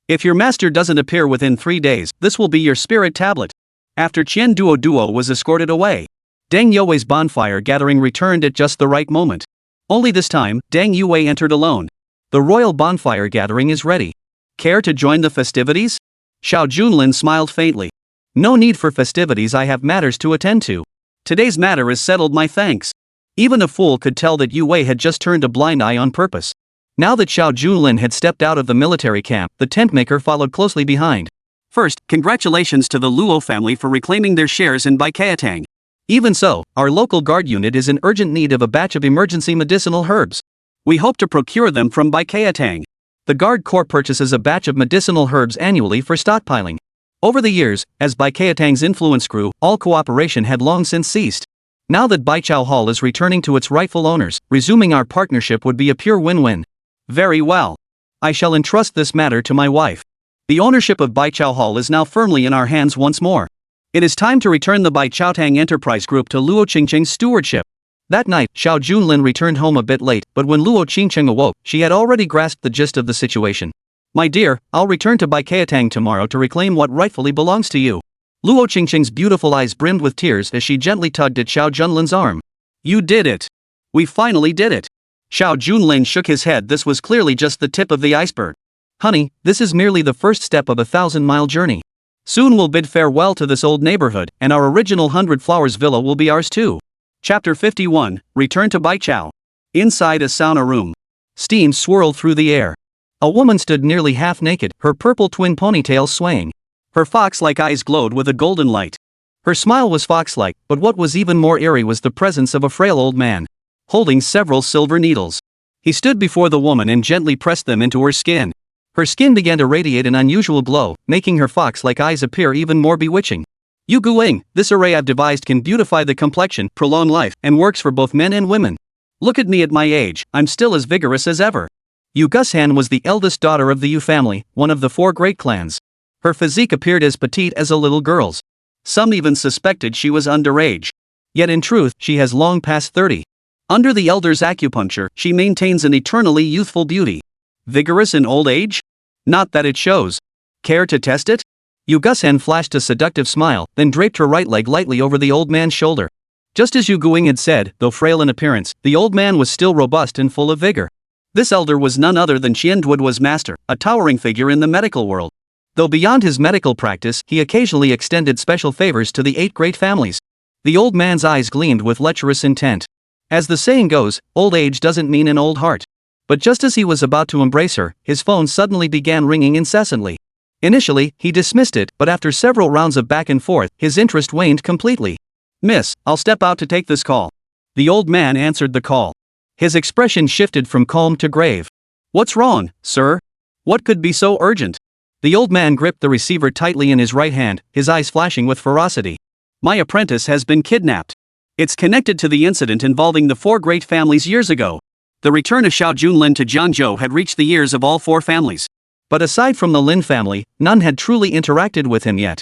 Speaker 1: If your master doesn't appear within 3 days, this will be your spirit tablet. After Qian Duo was escorted away, Deng Yue's bonfire gathering returned at just the right moment. Only this time, Deng Yue entered alone. The royal bonfire gathering is ready. Care to join the festivities? Xiao Junlin smiled faintly. No need for festivities, I have matters to attend to. Today's matter is settled, my thanks. Even a fool could tell that Yue had just turned a blind eye on purpose. Now that Xiao Junlin had stepped out of the military camp, the tent maker followed closely behind. First, congratulations to the Luo family for reclaiming their shares in Baikatang. Even so, our local guard unit is in urgent need of a batch of emergency medicinal herbs. We hope to procure them from Baikatang. The Guard Corps purchases a batch of medicinal herbs annually for stockpiling. Over the years, as Baikatang's influence grew, all cooperation had long since ceased. Now that Baichao Hall is returning to its rightful owners, resuming our partnership would be a pure win-win. Very well. I shall entrust this matter to my wife. The ownership of Baichao Hall is now firmly in our hands once more. It is time to return the Baichaotang Enterprise Group to Luo Qingcheng's stewardship. That night, Xiao Junlin returned home a bit late, but when Luo Qingcheng awoke, she had already grasped the gist of the situation. My dear, I'll return to Baikatang tomorrow to reclaim what rightfully belongs to you. Luo Qingcheng's beautiful eyes brimmed with tears as she gently tugged at Xiao Junlin's arm. You did it. We finally did it. Xiao Junlin shook his head. This was clearly just the tip of the iceberg. Honey, this is merely the first step of a 1,000-mile journey. Soon we'll bid farewell to this old neighborhood, and our original 100 Flowers villa will be ours too. Chapter 51, Return to Baichao. Inside a sauna room. Steam swirled through the air. A woman stood nearly half naked, her purple twin ponytails swaying. Her fox-like eyes glowed with a golden light. Her smile was fox-like, but what was even more eerie was the presence of a frail old man, holding several silver needles. He stood before the woman and gently pressed them into her skin. Her skin began to radiate an unusual glow, making her fox-like eyes appear even more bewitching. Yu Guing, this array I've devised can beautify the complexion, prolong life, and works for both men and women. Look at me at my age, I'm still as vigorous as ever. Yu Gushan was the eldest daughter of the Yu family, one of the 4 great clans. Her physique appeared as petite as a little girl's. Some even suspected she was underage. Yet in truth, she has long passed 30. Under the elder's acupuncture, she maintains an eternally youthful beauty. Vigorous in old age? Not that it shows. Care to test it? Yu Gushan flashed a seductive smile, then draped her right leg lightly over the old man's shoulder. Just as Yu Guing had said, though frail in appearance, the old man was still robust and full of vigor. This elder was none other than Qianduoduo's master, a towering figure in the medical world. Though beyond his medical practice, he occasionally extended special favors to the 8 great families. The old man's eyes gleamed with lecherous intent. As the saying goes, old age doesn't mean an old heart. But just as he was about to embrace her, his phone suddenly began ringing incessantly. Initially, he dismissed it, but after several rounds of back and forth, his interest waned completely. "Miss, I'll step out to take this call." The old man answered the call. His expression shifted from calm to grave. "What's wrong, sir? What could be so urgent?" The old man gripped the receiver tightly in his right hand, his eyes flashing with ferocity. "My apprentice has been kidnapped. It's connected to the incident involving the 4 great families years ago." The return of Xiao Junlin to Jiangzhou had reached the ears of all 4 families. But aside from the Lin family, none had truly interacted with him yet.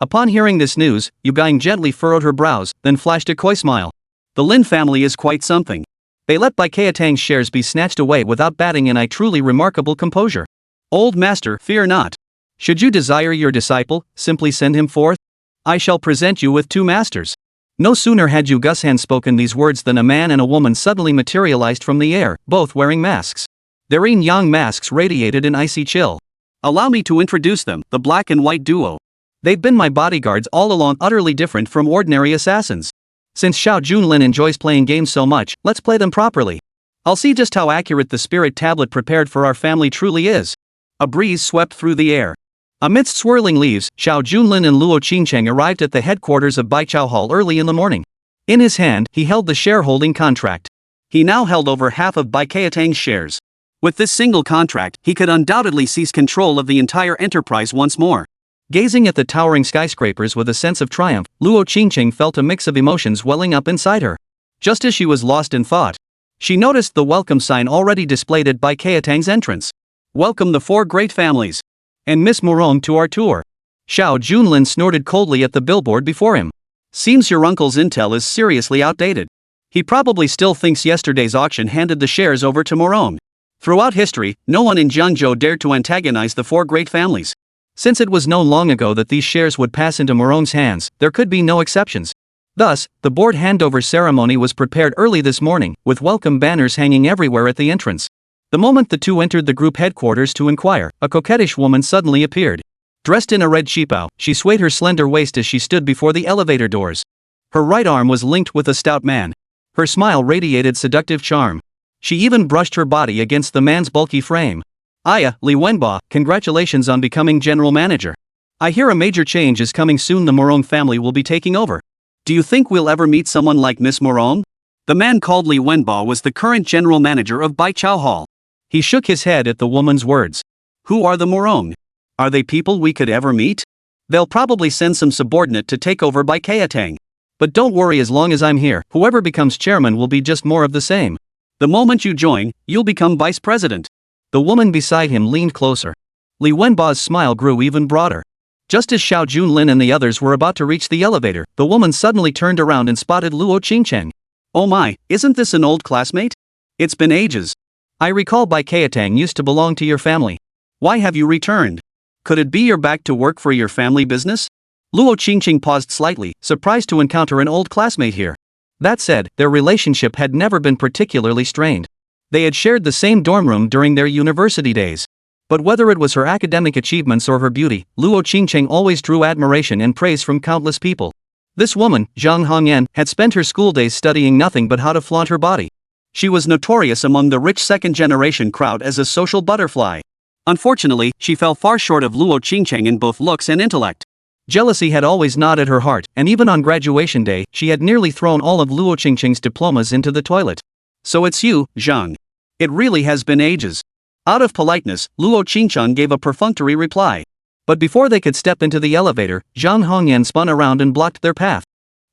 Speaker 1: Upon hearing this news, Yu Guing gently furrowed her brows, then flashed a coy smile. The Lin family is quite something. They let Bai Keitang's shares be snatched away without batting an eye. Truly remarkable composure. "Old master, fear not. Should you desire your disciple, simply send him forth. I shall present you with 2 masters." No sooner had Yu Gushan spoken these words than a man and a woman suddenly materialized from the air, both wearing masks. Their yin-yang masks radiated an icy chill. "Allow me to introduce them, the black and white duo. They've been my bodyguards all along, utterly different from ordinary assassins. Since Xiao Junlin enjoys playing games so much, let's play them properly. I'll see just how accurate the spirit tablet prepared for our family truly is." A breeze swept through the air. Amidst swirling leaves, Xiao Junlin and Luo Qingcheng arrived at the headquarters of Baichao Hall early in the morning. In his hand, he held the shareholding contract. He now held over half of Bai Keitang's shares. With this single contract, he could undoubtedly seize control of the entire enterprise once more. Gazing at the towering skyscrapers with a sense of triumph, Luo Qingcheng felt a mix of emotions welling up inside her. Just as she was lost in thought, she noticed the welcome sign already displayed at Bai Keitang's entrance. "Welcome the 4 great families. And Miss Morong to our tour." Xiao Junlin snorted coldly at the billboard before him. "Seems your uncle's intel is seriously outdated. He probably still thinks yesterday's auction handed the shares over to Morong. Throughout history, no one in Jiangzhou dared to antagonize the 4 great families. Since it was known long ago that these shares would pass into Morong's hands, there could be no exceptions. Thus, the board handover ceremony was prepared early this morning, with welcome banners hanging everywhere at the entrance. The moment the 2 entered the group headquarters to inquire, a coquettish woman suddenly appeared. Dressed in a red qipao, she swayed her slender waist as she stood before the elevator doors. Her right arm was linked with a stout man. Her smile radiated seductive charm. She even brushed her body against the man's bulky frame. "Aya, Li Wenba, congratulations on becoming general manager. I hear a major change is coming soon. The Morong family will be taking over. Do you think we'll ever meet someone like Miss Morong?" The man called Li Wenba was the current general manager of Baichao Hall. He shook his head at the woman's words. "Who are the Morong? Are they people we could ever meet? They'll probably send some subordinate to take over Bai Keitang. But don't worry, as long as I'm here, whoever becomes chairman will be just more of the same. The moment you join, you'll become vice president." The woman beside him leaned closer. Li Wenba's smile grew even broader. Just as Xiao Junlin and the others were about to reach the elevator, the woman suddenly turned around and spotted Luo Qingcheng. "Oh my, isn't this an old classmate? It's been ages. I recall Bai Keitang used to belong to your family. Why have you returned? Could it be you're back to work for your family business?" Luo Qingcheng paused slightly, surprised to encounter an old classmate here. That said, their relationship had never been particularly strained. They had shared the same dorm room during their university days. But whether it was her academic achievements or her beauty, Luo Qingcheng always drew admiration and praise from countless people. This woman, Zhang Hongyan, had spent her school days studying nothing but how to flaunt her body. She was notorious among the rich second-generation crowd as a social butterfly. Unfortunately, she fell far short of Luo Qingcheng in both looks and intellect. Jealousy had always gnawed at her heart, and even on graduation day, she had nearly thrown all of Luo Qingcheng's diplomas into the toilet. So it's you, Zhang. It really has been ages. Out of politeness, Luo Qingcheng gave a perfunctory reply. But before they could step into the elevator, Zhang Hongyan spun around and blocked their path.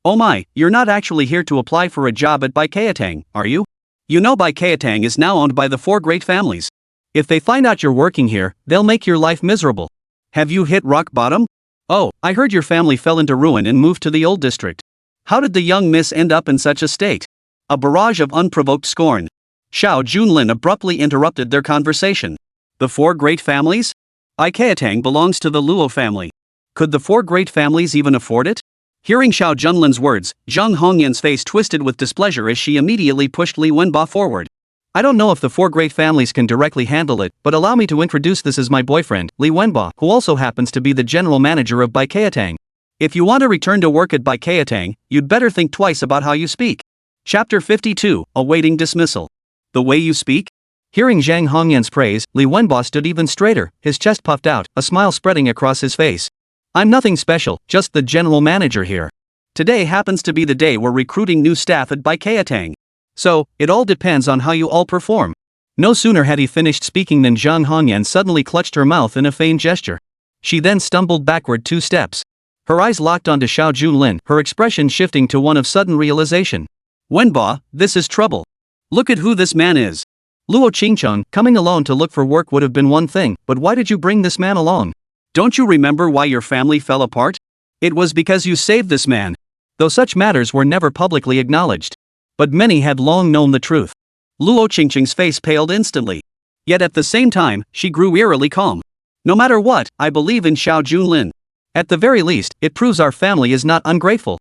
Speaker 1: Oh my, you're not actually here to apply for a job at Baikeatang, are you? You know Baikeatang is now owned by the 4 great families. If they find out you're working here, they'll make your life miserable. Have you hit rock bottom? Oh, I heard your family fell into ruin and moved to the old district. How did the young miss end up in such a state? A barrage of unprovoked scorn. Xiao Junlin abruptly interrupted their conversation. The 4 great families? Baikeatang belongs to the Luo family. Could the 4 great families even afford it? Hearing Xiao Junlin's words, Zhang Hongyan's face twisted with displeasure as she immediately pushed Li Wenba forward. I don't know if the 4 great families can directly handle it, but allow me to introduce this as my boyfriend, Li Wenba, who also happens to be the general manager of Baikeatang. If you want to return to work at Baikeatang, you'd better think twice about how you speak. Chapter 52, Awaiting Dismissal. The way you speak? Hearing Zhang Hongyan's praise, Li Wenba stood even straighter, his chest puffed out, a smile spreading across his face. I'm nothing special, just the general manager here. Today happens to be the day we're recruiting new staff at Baikeatang. So, it all depends on how you all perform. No sooner had he finished speaking than Zhang Hongyan suddenly clutched her mouth in a feigned gesture. She then stumbled backward 2 steps. Her eyes locked onto Xiao Junlin, her expression shifting to one of sudden realization. Wenba, this is trouble. Look at who this man is. Luo Qingcheng, coming alone to look for work would have been one thing, but why did you bring this man along? Don't you remember why your family fell apart? It was because you saved this man. Though such matters were never publicly acknowledged. But many had long known the truth. Luo Qingcheng's face paled instantly. Yet at the same time, she grew eerily calm. No matter what, I believe in Xiao Junlin. At the very least, it proves our family is not ungrateful.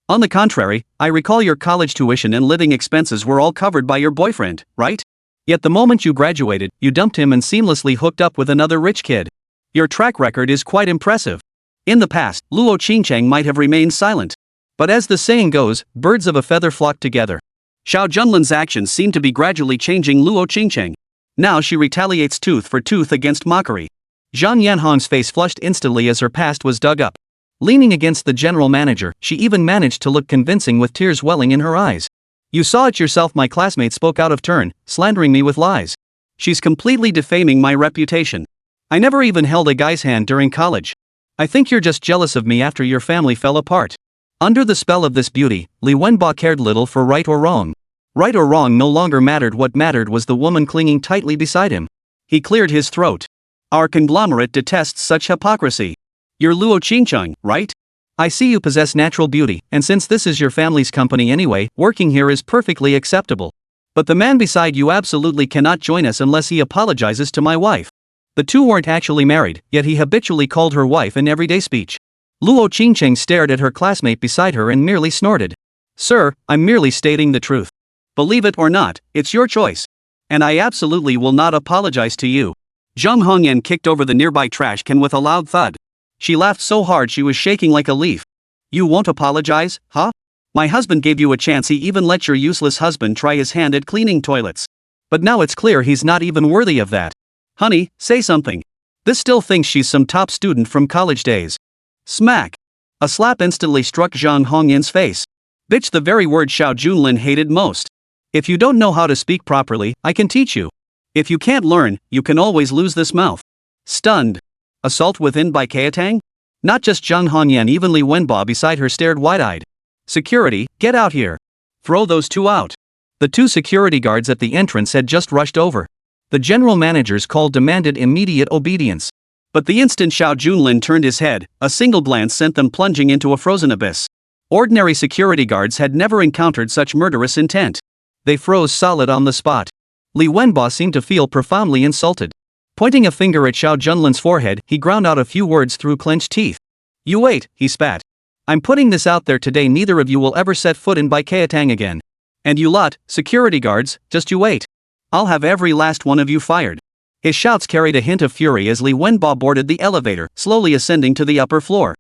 Speaker 1: On the contrary, I recall your college tuition and living expenses were all covered by your boyfriend, right? Yet the moment you graduated, you dumped him and seamlessly hooked up with another rich kid. Your track record is quite impressive. In the past, Luo Qingcheng might have remained silent. But as the saying goes, birds of a feather flock together. Xiao Junlin's actions seemed to be gradually changing Luo Qingcheng. Now she retaliates tooth for tooth against mockery. Zhang Yanhong's face flushed instantly as her past was dug up. Leaning against the general manager, she even managed to look convincing with tears welling in her eyes. You saw it yourself, my classmate spoke out of turn, slandering me with lies. She's completely defaming my reputation. I never even held a guy's hand during college. I think you're just jealous of me after your family fell apart. Under the spell of this beauty, Li Wenba cared little for right or wrong. Right or wrong no longer mattered. What mattered was the woman clinging tightly beside him. He cleared his throat. Our conglomerate detests such hypocrisy. You're Luo Qingcheng, right? I see you possess natural beauty, and since this is your family's company anyway, working here is perfectly acceptable. But the man beside you absolutely cannot join us unless he apologizes to my wife. The two weren't actually married, yet he habitually called her wife in everyday speech. Luo Qingcheng stared at her classmate beside her and merely snorted. Sir, I'm merely stating the truth. Believe it or not, it's your choice. And I absolutely will not apologize to you. Zhang Hongyan kicked over the nearby trash can with a loud thud. She laughed so hard she was shaking like a leaf. You won't apologize, huh? My husband gave you a chance. He even let your useless husband try his hand at cleaning toilets. But now it's clear he's not even worthy of that. Honey, say something. This still thinks she's some top student from college days. Smack. A slap instantly struck Zhang Hongyan's face. Bitch, the very word Xiao Junlin hated most. If you don't know how to speak properly, I can teach you. If you can't learn, you can always lose this mouth. Stunned. Assault within Baikeatang? Not just Zhang Hongyan, even Li Wenba beside her stared wide-eyed. Security, get out here. Throw those two out. The 2 security guards at the entrance had just rushed over. The general manager's call demanded immediate obedience. But the instant Xiao Junlin turned his head, a single glance sent them plunging into a frozen abyss. Ordinary security guards had never encountered such murderous intent. They froze solid on the spot. Li Wenba seemed to feel profoundly insulted. Pointing a finger at Xiao Junlin's forehead, he ground out a few words through clenched teeth. You wait, he spat. I'm putting this out there today, neither of you will ever set foot in Baikeatang again. And you lot, security guards, just you wait. I'll have every last one of you fired. His shouts carried a hint of fury as Li Wenba boarded the elevator, slowly ascending to the upper floor.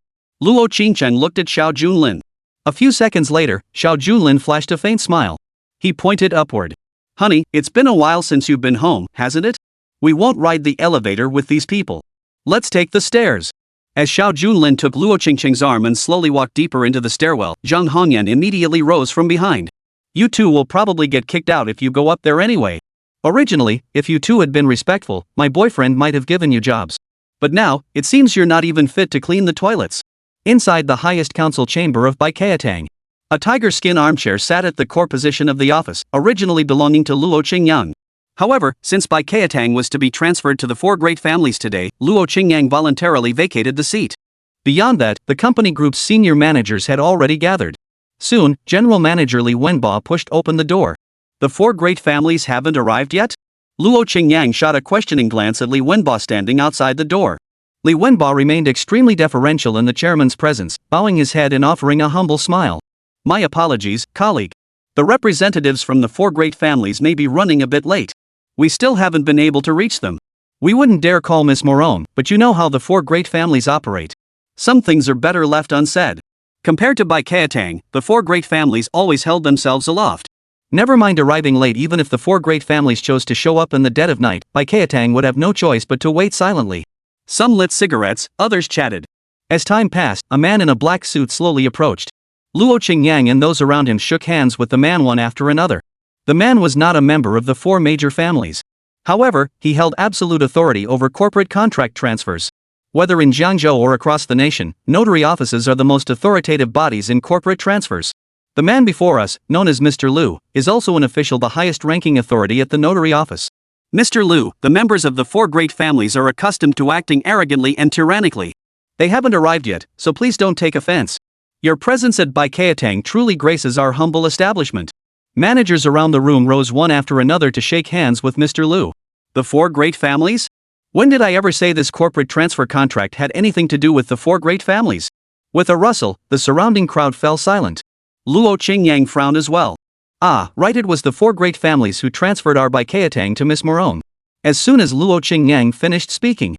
Speaker 1: Luo Qingcheng looked at Xiao Junlin. A few seconds later, Xiao Junlin flashed a faint smile. He pointed upward. Honey, it's been a while since you've been home, hasn't it? We won't ride the elevator with these people. Let's take the stairs. As Xiao Junlin took Luo Qingcheng's arm and slowly walked deeper into the stairwell, Zhang Hongyan immediately rose from behind. You two will probably get kicked out if you go up there anyway. Originally, if you two had been respectful, my boyfriend might have given you jobs. But now, it seems you're not even fit to clean the toilets. Inside the highest council chamber of Baikiatang, a tiger skin armchair sat at the core position of the office, originally belonging to Luo Qingyang. However, since Baikiatang was to be transferred to the four great families today, Luo Qingyang voluntarily vacated the seat. Beyond that, the company group's senior managers had already gathered. Soon, General Manager Li Wenba pushed open the door. The four great families haven't arrived yet? Luo Qingyang shot a questioning glance at Li Wenba standing outside the door. Li Wenba remained extremely deferential in the chairman's presence, bowing his head and offering a humble smile. My apologies, colleague. The representatives from the four great families may be running a bit late. We still haven't been able to reach them. We wouldn't dare call Miss Moron, but you know how the four great families operate. Some things are better left unsaid. Compared to Baikiatang, the four great families always held themselves aloft. Never mind arriving late. Even if the four great families chose to show up in the dead of night, Baikiatang would have no choice but to wait silently. Some lit cigarettes, others chatted. As time passed, a man in a black suit slowly approached. Luo Qingyang and those around him shook hands with the man one after another. The man was not a member of the four major families. However, he held absolute authority over corporate contract transfers. Whether in Jiangzhou or across the nation, notary offices are the most authoritative bodies in corporate transfers. The man before us, known as Mr. Lu, is also an official, the highest-ranking authority at the notary office. Mr. Lu, the members of the four great families are accustomed to acting arrogantly and tyrannically. They haven't arrived yet, so please don't take offense. Your presence at Baikiatang truly graces our humble establishment. Managers around the room rose one after another to shake hands with Mr. Lu. The four great families? When did I ever say this corporate transfer contract had anything to do with the four great families? With a rustle, the surrounding crowd fell silent. Luo Qingyang frowned as well. Ah, right, it was the four great families who transferred our Baikiatang to Miss Moron. As soon as Luo Qingyang finished speaking,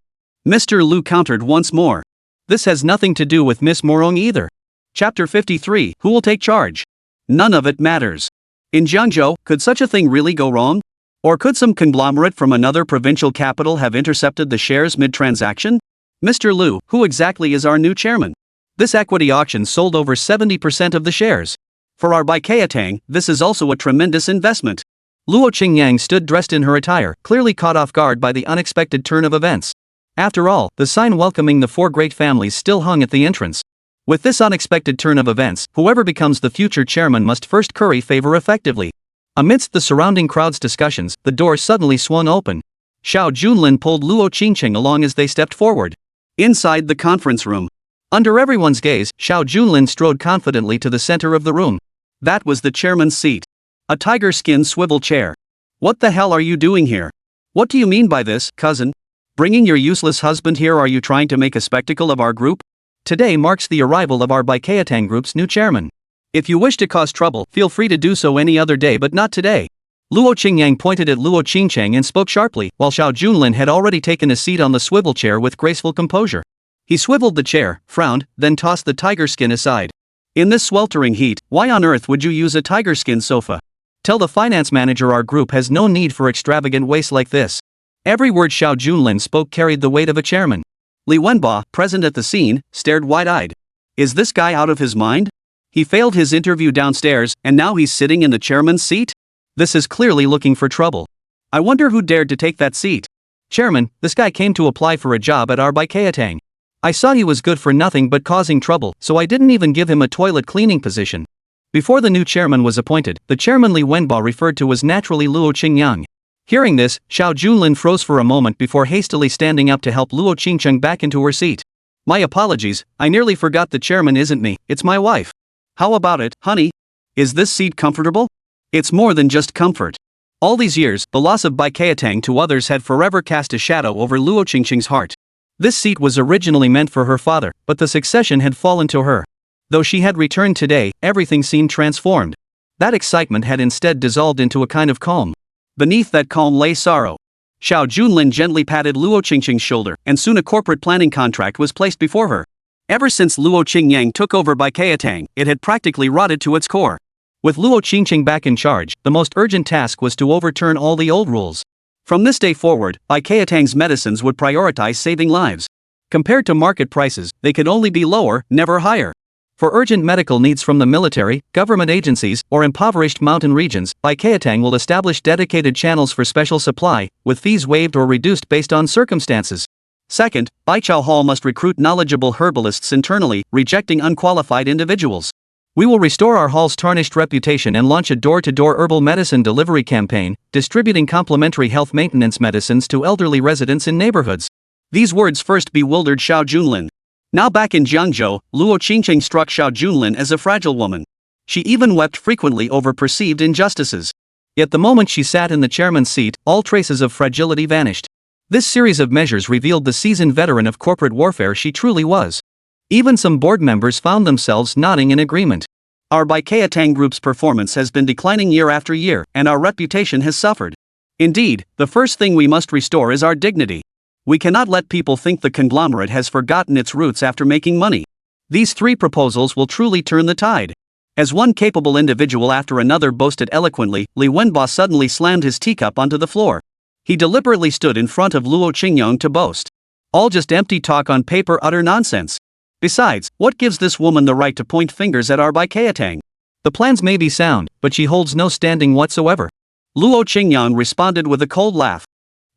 Speaker 1: Mr. Lu countered once more. This has nothing to do with Miss Moron either. Chapter 53, Who will take charge? None of it matters. In Jiangzhou, could such a thing really go wrong? Or could some conglomerate from another provincial capital have intercepted the shares mid-transaction? Mr. Lu, who exactly is our new chairman? This equity auction sold over 70% of the shares. For our Baikiatang, this is also a tremendous investment. Luo Qingyang stood dressed in her attire, clearly caught off guard by the unexpected turn of events. After all, the sign welcoming the four great families still hung at the entrance. With this unexpected turn of events, whoever becomes the future chairman must first curry favor effectively. Amidst the surrounding crowd's discussions, the door suddenly swung open. Xiao Junlin pulled Luo Qingcheng along as they stepped forward. Inside the conference room, under everyone's gaze, Xiao Junlin strode confidently to the center of the room. That was the chairman's seat. A tiger-skin swivel chair. What the hell are you doing here? What do you mean by this, cousin? Bringing your useless husband here? Are you trying to make a spectacle of our group? Today marks the arrival of our Baikiatang group's new chairman. If you wish to cause trouble, feel free to do so any other day, but not today. Luo Qingyang pointed at Luo Qingcheng and spoke sharply, while Xiao Junlin had already taken a seat on the swivel chair with graceful composure. He swiveled the chair, frowned, then tossed the tiger skin aside. In this sweltering heat, why on earth would you use a tiger skin sofa? Tell the finance manager our group has no need for extravagant waste like this. Every word Xiao Junlin spoke carried the weight of a chairman. Li Wenba, present at the scene, stared wide-eyed. Is this guy out of his mind? He failed his interview downstairs, and now he's sitting in the chairman's seat? This is clearly looking for trouble. I wonder who dared to take that seat. Chairman, this guy came to apply for a job at our Baikiatang. I saw he was good for nothing but causing trouble, so I didn't even give him a toilet cleaning position. Before the new chairman was appointed, the chairman Li Wenba referred to was naturally Luo Qingyang. Hearing this, Xiao Junlin froze for a moment before hastily standing up to help Luo Qingcheng back into her seat. My apologies, I nearly forgot the chairman isn't me, it's my wife. How about it, honey? Is this seat comfortable? It's more than just comfort. All these years, the loss of Baikiatang to others had forever cast a shadow over Luo Qingcheng's heart. This seat was originally meant for her father, but the succession had fallen to her. Though she had returned today, everything seemed transformed. That excitement had instead dissolved into a kind of calm. Beneath that calm lay sorrow. Xiao Junlin gently patted Luo Qingcheng's shoulder, and soon a corporate planning contract was placed before her. Ever since Luo Qingyang took over Baikiatang, it had practically rotted to its core. With Luo Qingcheng back in charge, the most urgent task was to overturn all the old rules. From this day forward, Baikiatang's medicines would prioritize saving lives. Compared to market prices, they could only be lower, never higher. For urgent medical needs from the military, government agencies, or impoverished mountain regions, Baikiatang will establish dedicated channels for special supply, with fees waived or reduced based on circumstances. Second, Baichao Hall must recruit knowledgeable herbalists internally, rejecting unqualified individuals. We will restore our hall's tarnished reputation and launch a door-to-door herbal medicine delivery campaign, distributing complimentary health maintenance medicines to elderly residents in neighborhoods. These words first bewildered Xiao Junlin. Now back in Jiangzhou, Luo Qingcheng struck Xiao Junlin as a fragile woman. She even wept frequently over perceived injustices. Yet the moment she sat in the chairman's seat, all traces of fragility vanished. This series of measures revealed the seasoned veteran of corporate warfare she truly was. Even some board members found themselves nodding in agreement. Our Baikiatang Group's performance has been declining year after year, and our reputation has suffered. Indeed, the first thing we must restore is our dignity. We cannot let people think the conglomerate has forgotten its roots after making money. These 3 proposals will truly turn the tide. As one capable individual after another boasted eloquently, Li Wenba suddenly slammed his teacup onto the floor. He deliberately stood in front of Luo Qingcheng to boast. All just empty talk on paper, utter nonsense. Besides, what gives this woman the right to point fingers at our Baikiatang? The plans may be sound, but she holds no standing whatsoever. Luo Qingcheng responded with a cold laugh.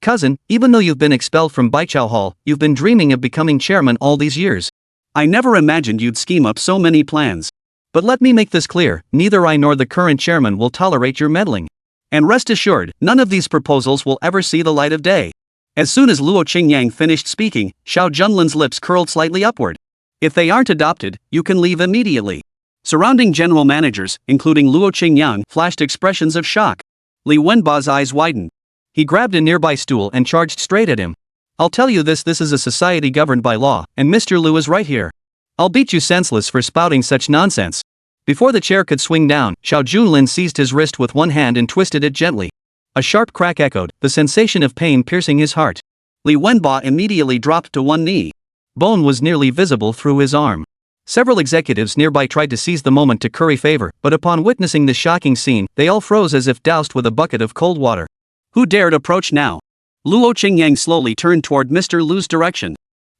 Speaker 1: Cousin, even though you've been expelled from Baichao Hall, you've been dreaming of becoming chairman all these years. I never imagined you'd scheme up so many plans. But let me make this clear, neither I nor the current chairman will tolerate your meddling. And rest assured, none of these proposals will ever see the light of day. As soon as Luo Qingcheng finished speaking, Xiao Junlin's lips curled slightly upward. If they aren't adopted, you can leave immediately. Surrounding general managers, including Luo Qingcheng, flashed expressions of shock. Li Wenba's eyes widened. He grabbed a nearby stool and charged straight at him. I'll tell you this is a society governed by law, and Mr. Lu is right here. I'll beat you senseless for spouting such nonsense. Before the chair could swing down, Xiao Junlin seized his wrist with one hand and twisted it gently. A sharp crack echoed, the sensation of pain piercing his heart. Li Wenba immediately dropped to one knee. Bone was nearly visible through his arm. Several executives nearby tried to seize the moment to curry favor, but upon witnessing this shocking scene, they all froze as if doused with a bucket of cold water. Who dared approach now? Luo Qingcheng slowly turned toward Mr. Lu's direction.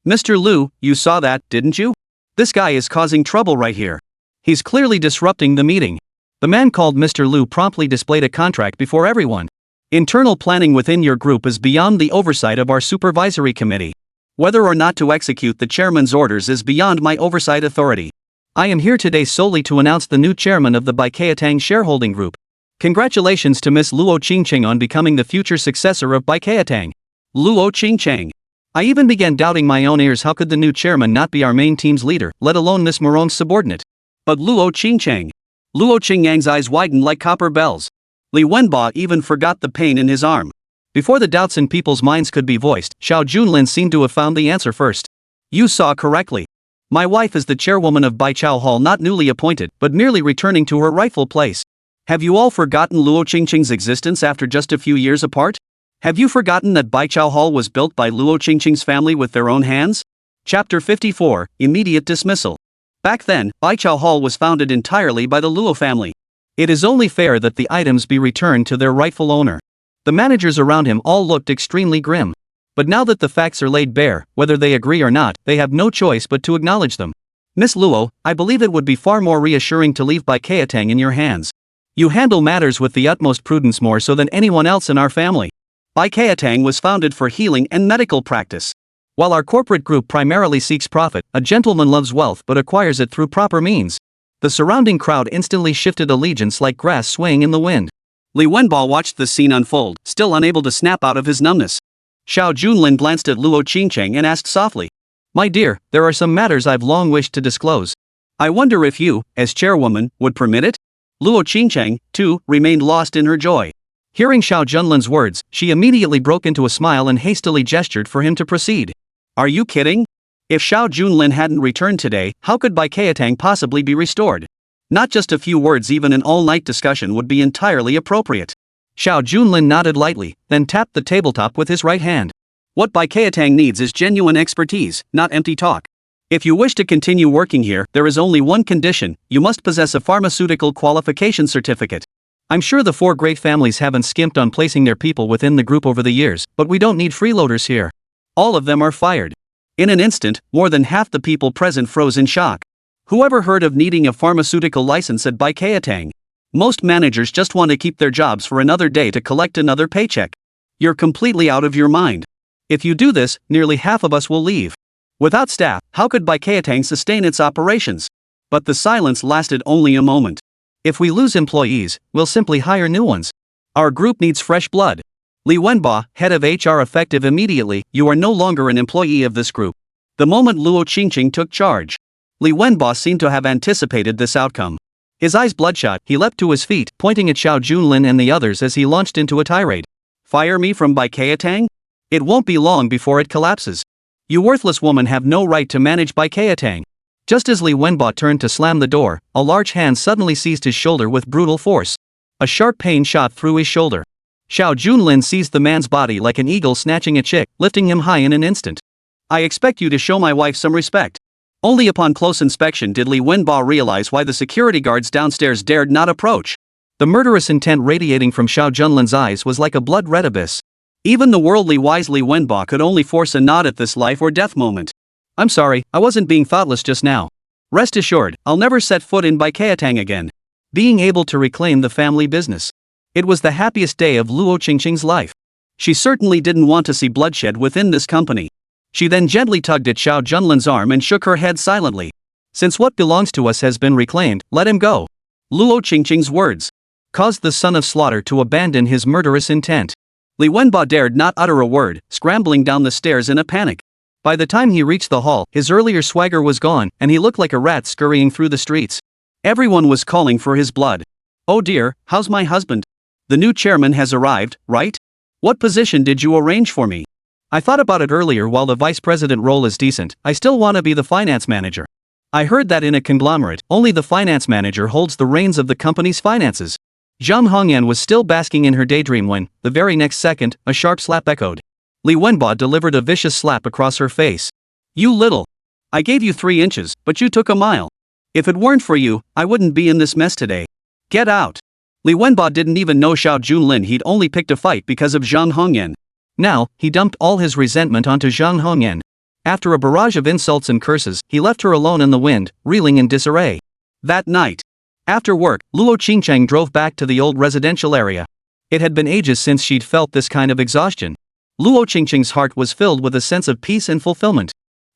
Speaker 1: Mr. Lu, you saw that, didn't you? This guy is causing trouble right here. He's clearly disrupting the meeting. The man called Mr. Lu promptly displayed a contract before everyone. Internal planning within your group is beyond the oversight of our supervisory committee. Whether or not to execute the chairman's orders is beyond my oversight authority. I am here today solely to announce the new chairman of the Baikiatang shareholding group. Congratulations to Miss Luo Qingcheng on becoming the future successor of Baikiatang. Luo Qingcheng. I even began doubting my own ears. How could the new chairman not be our main team's leader, let alone Miss Moron's subordinate? But Luo Qingcheng. Luo Qingcheng's eyes widened like copper bells. Li Wenba even forgot the pain in his arm. Before the doubts in people's minds could be voiced, Xiao Junlin seemed to have found the answer first. You saw correctly. My wife is the chairwoman of Baichao Hall, not newly appointed, but merely returning to her rightful place. Have you all forgotten Luo Qingcheng's existence after just a few years apart? Have you forgotten that Baichao Hall was built by Luo Qingcheng's family with their own hands? Chapter 54, Immediate Dismissal. Back then, Baichao Hall was founded entirely by the Luo family. It is only fair that the items be returned to their rightful owner. The managers around him all looked extremely grim. But now that the facts are laid bare, whether they agree or not, they have no choice but to acknowledge them. Miss Luo, I believe it would be far more reassuring to leave Baikiatang in your hands. You handle matters with the utmost prudence, more so than anyone else in our family. Baikiatang was founded for healing and medical practice. While our corporate group primarily seeks profit, a gentleman loves wealth but acquires it through proper means. The surrounding crowd instantly shifted allegiance like grass swaying in the wind. Li Wenba watched the scene unfold, still unable to snap out of his numbness. Xiao Junlin glanced at Luo Qingcheng and asked softly, My dear, there are some matters I've long wished to disclose. I wonder if you, as chairwoman, would permit it? Luo Qingcheng, too, remained lost in her joy. Hearing Xiao Junlin's words, she immediately broke into a smile and hastily gestured for him to proceed. Are you kidding? If Xiao Junlin hadn't returned today, how could Baikiatang possibly be restored? Not just a few words, even an all-night discussion would be entirely appropriate. Xiao Junlin nodded lightly, then tapped the tabletop with his right hand. What Baikiatang needs is genuine expertise, not empty talk. If you wish to continue working here, there is only one condition: you must possess a pharmaceutical qualification certificate. I'm sure the 4 great families haven't skimped on placing their people within the group over the years, but we don't need freeloaders here. All of them are fired. In an instant, more than half the people present froze in shock. Whoever heard of needing a pharmaceutical license at Baikatang? Most managers just want to keep their jobs for another day to collect another paycheck. You're completely out of your mind. If you do this, nearly half of us will leave. Without staff, how could Baikatang sustain its operations? But the silence lasted only a moment. If we lose employees, we'll simply hire new ones. Our group needs fresh blood. Li Wenba, head of HR, effective immediately. You are no longer an employee of this group. The moment Luo Qingcheng took charge, Li Wenba seemed to have anticipated this outcome. His eyes bloodshot, he leapt to his feet, pointing at Xiao Junlin and the others as he launched into a tirade. Fire me from Baikatang? It won't be long before it collapses. You worthless woman have no right to manage Baikatang. Just as Li Wenba turned to slam the door, a large hand suddenly seized his shoulder with brutal force. A sharp pain shot through his shoulder. Xiao Junlin seized the man's body like an eagle snatching a chick, lifting him high in an instant. I expect you to show my wife some respect. Only upon close inspection did Li Wenba realize why the security guards downstairs dared not approach. The murderous intent radiating from Xiao Junlin's eyes was like a blood-red abyss. Even the worldly wise Li Wenba could only force a nod at this life or death moment. I'm sorry, I wasn't being thoughtless just now. Rest assured, I'll never set foot in Baikatang again. Being able to reclaim the family business. It was the happiest day of Luo Qingcheng's life. She certainly didn't want to see bloodshed within this company. She then gently tugged at Xiao Junlin's arm and shook her head silently. Since what belongs to us has been reclaimed, let him go. Luo Qingcheng's words caused the son of slaughter to abandon his murderous intent. Li Wenba dared not utter a word, scrambling down the stairs in a panic. By the time he reached the hall, his earlier swagger was gone, and he looked like a rat scurrying through the streets. Everyone was calling for his blood. Oh dear, how's my husband? The new chairman has arrived, right? What position did you arrange for me? I thought about it earlier. While the vice president role is decent, I still want to be the finance manager. I heard that in a conglomerate, only the finance manager holds the reins of the company's finances. Zhang Hongyan was still basking in her daydream when, the very next second, a sharp slap echoed. Li Wenba delivered a vicious slap across her face. You little! I gave you 3 inches, but you took a mile. If it weren't for you, I wouldn't be in this mess today. Get out! Li Wenba didn't even know Xiao Junlin. He'd only picked a fight because of Zhang Hongyan. Now, he dumped all his resentment onto Zhang Hongyan. After a barrage of insults and curses, he left her alone in the wind, reeling in disarray. That night, after work, Luo Qingcheng drove back to the old residential area. It had been ages since she'd felt this kind of exhaustion. Luo Qingcheng's heart was filled with a sense of peace and fulfillment.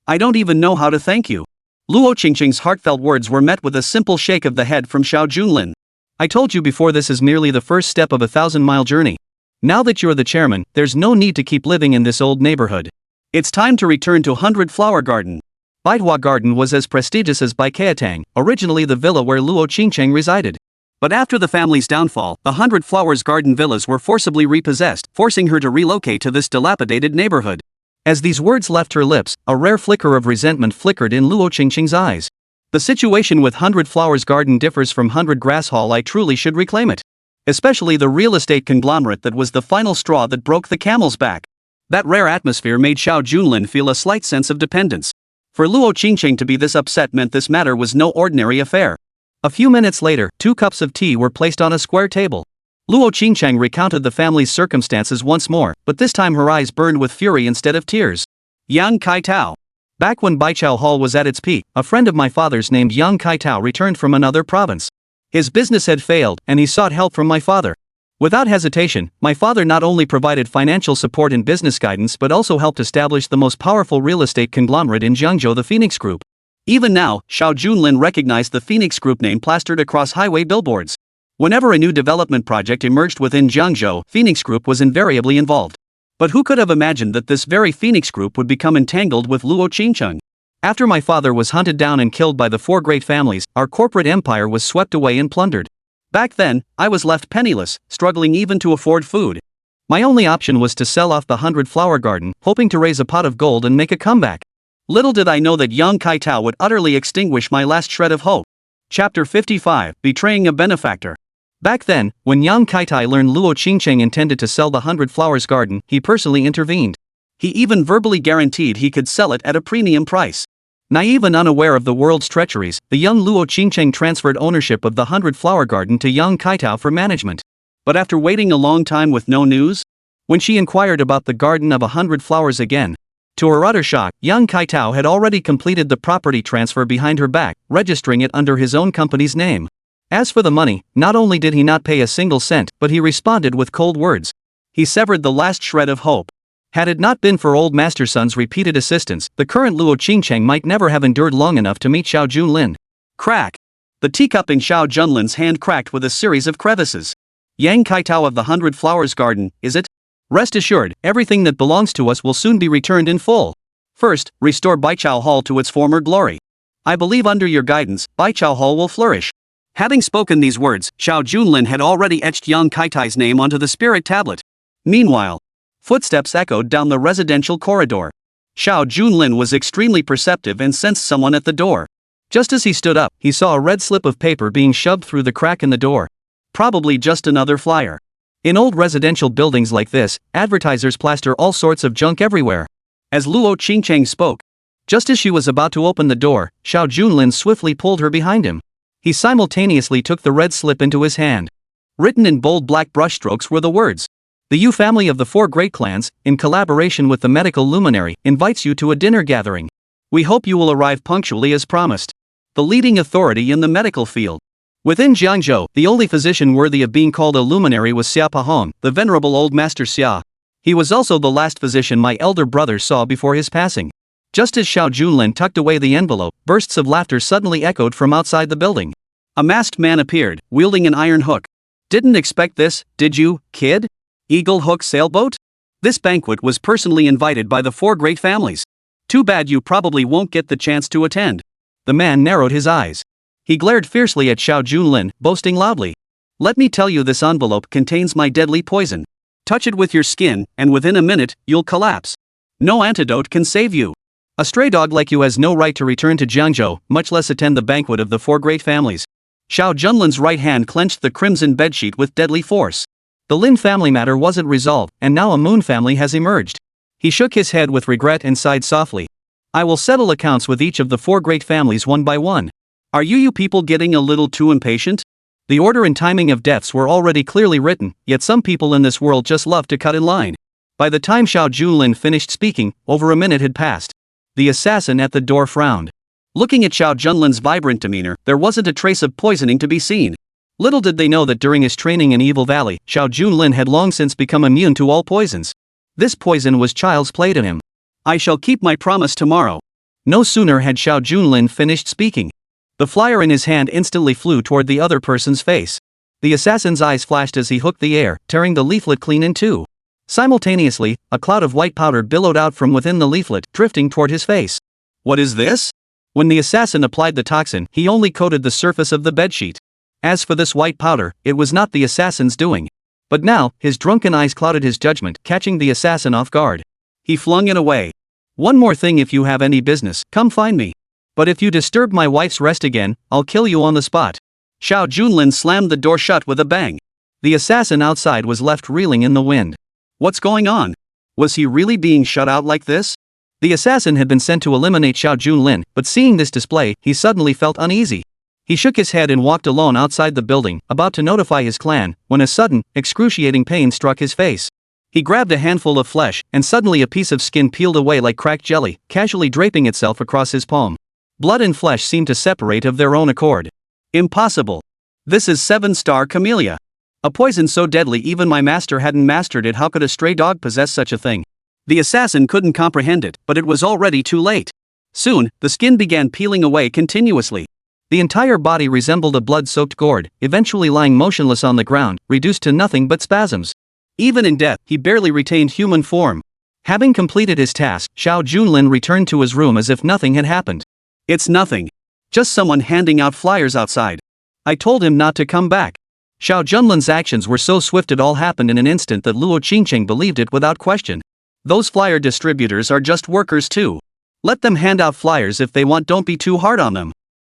Speaker 1: I don't even know how to thank you. Luo Qingcheng's heartfelt words were met with a simple shake of the head from Xiao Junlin. I told you before, this is merely the first step of a 1,000-mile journey. Now that you're the chairman, there's no need to keep living in this old neighborhood. It's time to return to 100 Flower Garden. Baihua Garden was as prestigious as Baikatang, originally the villa where Luo Qingcheng resided. But after the family's downfall, the 100 Flowers Garden villas were forcibly repossessed, forcing her to relocate to this dilapidated neighborhood. As these words left her lips, a rare flicker of resentment flickered in Luo Qingcheng's eyes. The situation with 100 Flowers Garden differs from 100 Grass Hall. I truly should reclaim it. Especially the real estate conglomerate that was the final straw that broke the camel's back. That rare atmosphere made Xiao Junlin feel a slight sense of dependence. For Luo Qingcheng to be this upset meant this matter was no ordinary affair. A few minutes later, 2 cups of tea were placed on a square table. Luo Qingcheng recounted the family's circumstances once more, but this time her eyes burned with fury instead of tears. Yang Kaitao. Back when Baichao Hall was at its peak, a friend of my father's named Yang Kaitao returned from another province. His business had failed, and he sought help from my father. Without hesitation, my father not only provided financial support and business guidance but also helped establish the most powerful real estate conglomerate in Jiangzhou, the Phoenix Group. Even now, Xiao Junlin recognized the Phoenix Group name plastered across highway billboards. Whenever a new development project emerged within Jiangzhou, Phoenix Group was invariably involved. But who could have imagined that this very Phoenix Group would become entangled with Luo Qingcheng? After my father was hunted down and killed by the 4 great families, our corporate empire was swept away and plundered. Back then, I was left penniless, struggling even to afford food. My only option was to sell off the 100 Flower Garden, hoping to raise a pot of gold and make a comeback. Little did I know that Yang Kaitao would utterly extinguish my last shred of hope. Chapter 55, Betraying a Benefactor. Back then, when Yang Kaitai learned Luo Qingcheng intended to sell the 100 Flowers Garden, he personally intervened. He even verbally guaranteed he could sell it at a premium price. Naive and unaware of the world's treacheries, the young Luo Qingcheng transferred ownership of the 100 Flower Garden to Yang Kaitao for management. But after waiting a long time with no news, when she inquired about the Garden of 100 Flowers again, To her utter shock, Yang Kaitao had already completed the property transfer behind her back, registering it under his own company's name. As for the money, not only did he not pay a single cent, but he responded with cold words. He severed the last shred of hope. Had it not been for old Master Sun's repeated assistance, the current Luo Qingcheng might never have endured long enough to meet Xiao Junlin. Crack! The teacup in Xiao Junlin's hand cracked with a series of crevices. Yang Kaitao of the 100 Flowers Garden, is it? Rest assured, everything that belongs to us will soon be returned in full. First, restore Baichao Hall to its former glory. I believe under your guidance, Baichao Hall will flourish. Having spoken these words, Xiao Junlin had already etched Yang Kaitai's name onto the spirit tablet. Meanwhile, footsteps echoed down the residential corridor. Xiao Junlin was extremely perceptive and sensed someone at the door. Just as he stood up, he saw a red slip of paper being shoved through the crack in the door. Probably just another flyer. In old residential buildings like this, advertisers plaster all sorts of junk everywhere. As Luo Qingcheng spoke, just as she was about to open the door, Xiao Junlin swiftly pulled her behind him. He simultaneously took the red slip into his hand. Written in bold black brushstrokes were the words, "The Yu family of the 4 great clans, in collaboration with the medical luminary, invites you to a dinner gathering. We hope you will arrive punctually as promised." The leading authority in the medical field. Within Jiangzhou, the only physician worthy of being called a luminary was Xia Pahong, the venerable old master Xia. He was also the last physician my elder brother saw before his passing. Just as Xiao Junlin tucked away the envelope, bursts of laughter suddenly echoed from outside the building. A masked man appeared, wielding an iron hook. "Didn't expect this, did you, kid? Eagle Hook Sailboat?" This banquet was personally invited by the 4 great families. Too bad you probably won't get the chance to attend. The man narrowed his eyes. He glared fiercely at Xiao Junlin, boasting loudly. "Let me tell you, this envelope contains my deadly poison. Touch it with your skin, and within a minute, you'll collapse. No antidote can save you. A stray dog like you has no right to return to Jiangzhou, much less attend the banquet of the 4 great families." Xiao Junlin's right hand clenched the crimson bedsheet with deadly force. The Lin family matter wasn't resolved, and now a Moon family has emerged. He shook his head with regret and sighed softly. "I will settle accounts with each of the 4 great families one by one. Are you people getting a little too impatient? The order and timing of deaths were already clearly written, yet some people in this world just love to cut in line." By the time Xiao Junlin finished speaking, over a minute had passed. The assassin at the door frowned. Looking at Xiao Junlin's vibrant demeanor, there wasn't a trace of poisoning to be seen. Little did they know that during his training in Evil Valley, Xiao Junlin had long since become immune to all poisons. This poison was child's play to him. "I shall keep my promise tomorrow." No sooner had Xiao Junlin finished speaking. The flyer in his hand instantly flew toward the other person's face. The assassin's eyes flashed as he hooked the air, tearing the leaflet clean in two. Simultaneously, a cloud of white powder billowed out from within the leaflet, drifting toward his face. "What is this?" When the assassin applied the toxin, he only coated the surface of the bedsheet. As for this white powder, it was not the assassin's doing. But now, his drunken eyes clouded his judgment, catching the assassin off guard. He flung it away. "One more thing, if you have any business, come find me. But if you disturb my wife's rest again, I'll kill you on the spot." Xiao Junlin slammed the door shut with a bang. The assassin outside was left reeling in the wind. What's going on? Was he really being shut out like this? The assassin had been sent to eliminate Xiao Junlin, but seeing this display, he suddenly felt uneasy. He shook his head and walked alone outside the building, about to notify his clan, when a sudden, excruciating pain struck his face. He grabbed a handful of flesh, and suddenly a piece of skin peeled away like cracked jelly, casually draping itself across his palm. Blood and flesh seemed to separate of their own accord. Impossible. This is 7-star camellia. A poison so deadly even my master hadn't mastered it. How could a stray dog possess such a thing? The assassin couldn't comprehend it, but it was already too late. Soon, the skin began peeling away continuously. The entire body resembled a blood-soaked gourd, eventually lying motionless on the ground, reduced to nothing but spasms. Even in death, he barely retained human form. Having completed his task, Xiao Junlin returned to his room as if nothing had happened. "It's nothing. Just someone handing out flyers outside. I told him not to come back." Xiao Junlin's actions were so swift, it all happened in an instant, that Luo Qingcheng believed it without question. Those flyer distributors are just workers too. Let them hand out flyers if they want, don't be too hard on them.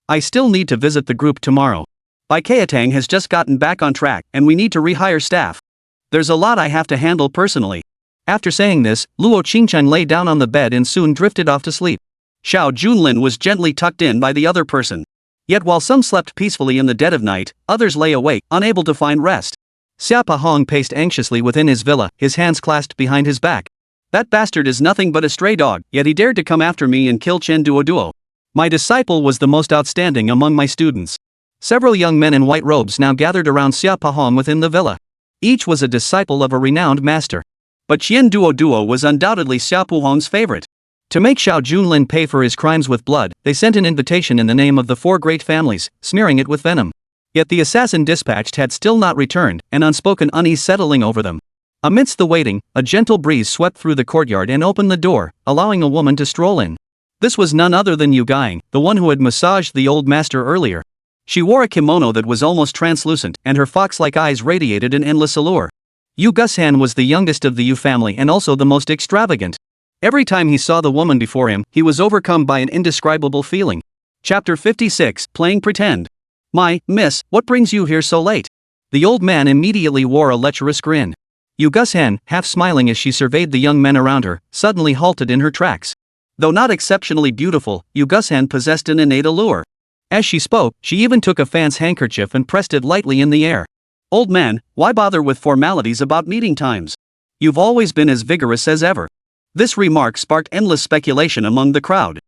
Speaker 1: I still need to visit the group tomorrow. Bai Keitang has just gotten back on track, and we need to rehire staff. There's a lot I have to handle personally. After saying this, Luo Qingcheng lay down on the bed and soon drifted off to sleep. Xiao Junlin was gently tucked in by the other person. Yet while some slept peacefully in the dead of night, others lay awake, unable to find rest. Xia Pahong paced anxiously within his villa, his hands clasped behind his back. That bastard is nothing but a stray dog, yet he dared to come after me and kill Chen Duoduo. My disciple was the most outstanding among my students. Several young men in white robes now gathered around Xia Pahong within the villa. Each was a disciple of a renowned master. But Chen Duoduo was undoubtedly Xia Pahong's favorite. To make Xiao Junlin pay for his crimes with blood, they sent an invitation in the name of the 4 great families, smearing it with venom. Yet the assassin dispatched had still not returned, an unspoken unease settling over them. Amidst the waiting, a gentle breeze swept through the courtyard and opened the door, allowing a woman to stroll in. This was none other than Yu Guiying, the one who had massaged the old master earlier. She wore a kimono that was almost translucent, and her fox-like eyes radiated an endless allure. Yu Gushan was the youngest of the Yu family and also the most extravagant. Every time he saw the woman before him, he was overcome by an indescribable feeling. Chapter 56, Playing Pretend. My, miss, what brings you here so late? The old man immediately wore a lecherous grin. Yu Gushan, half smiling as she surveyed the young men around her, suddenly halted in her tracks. Though not exceptionally beautiful, Yu Gushan possessed an innate allure. As she spoke, she even took a fan's handkerchief and pressed it lightly in the air. Old man, why bother with formalities about meeting times? You've always been as vigorous as ever. This remark sparked endless speculation among the crowd.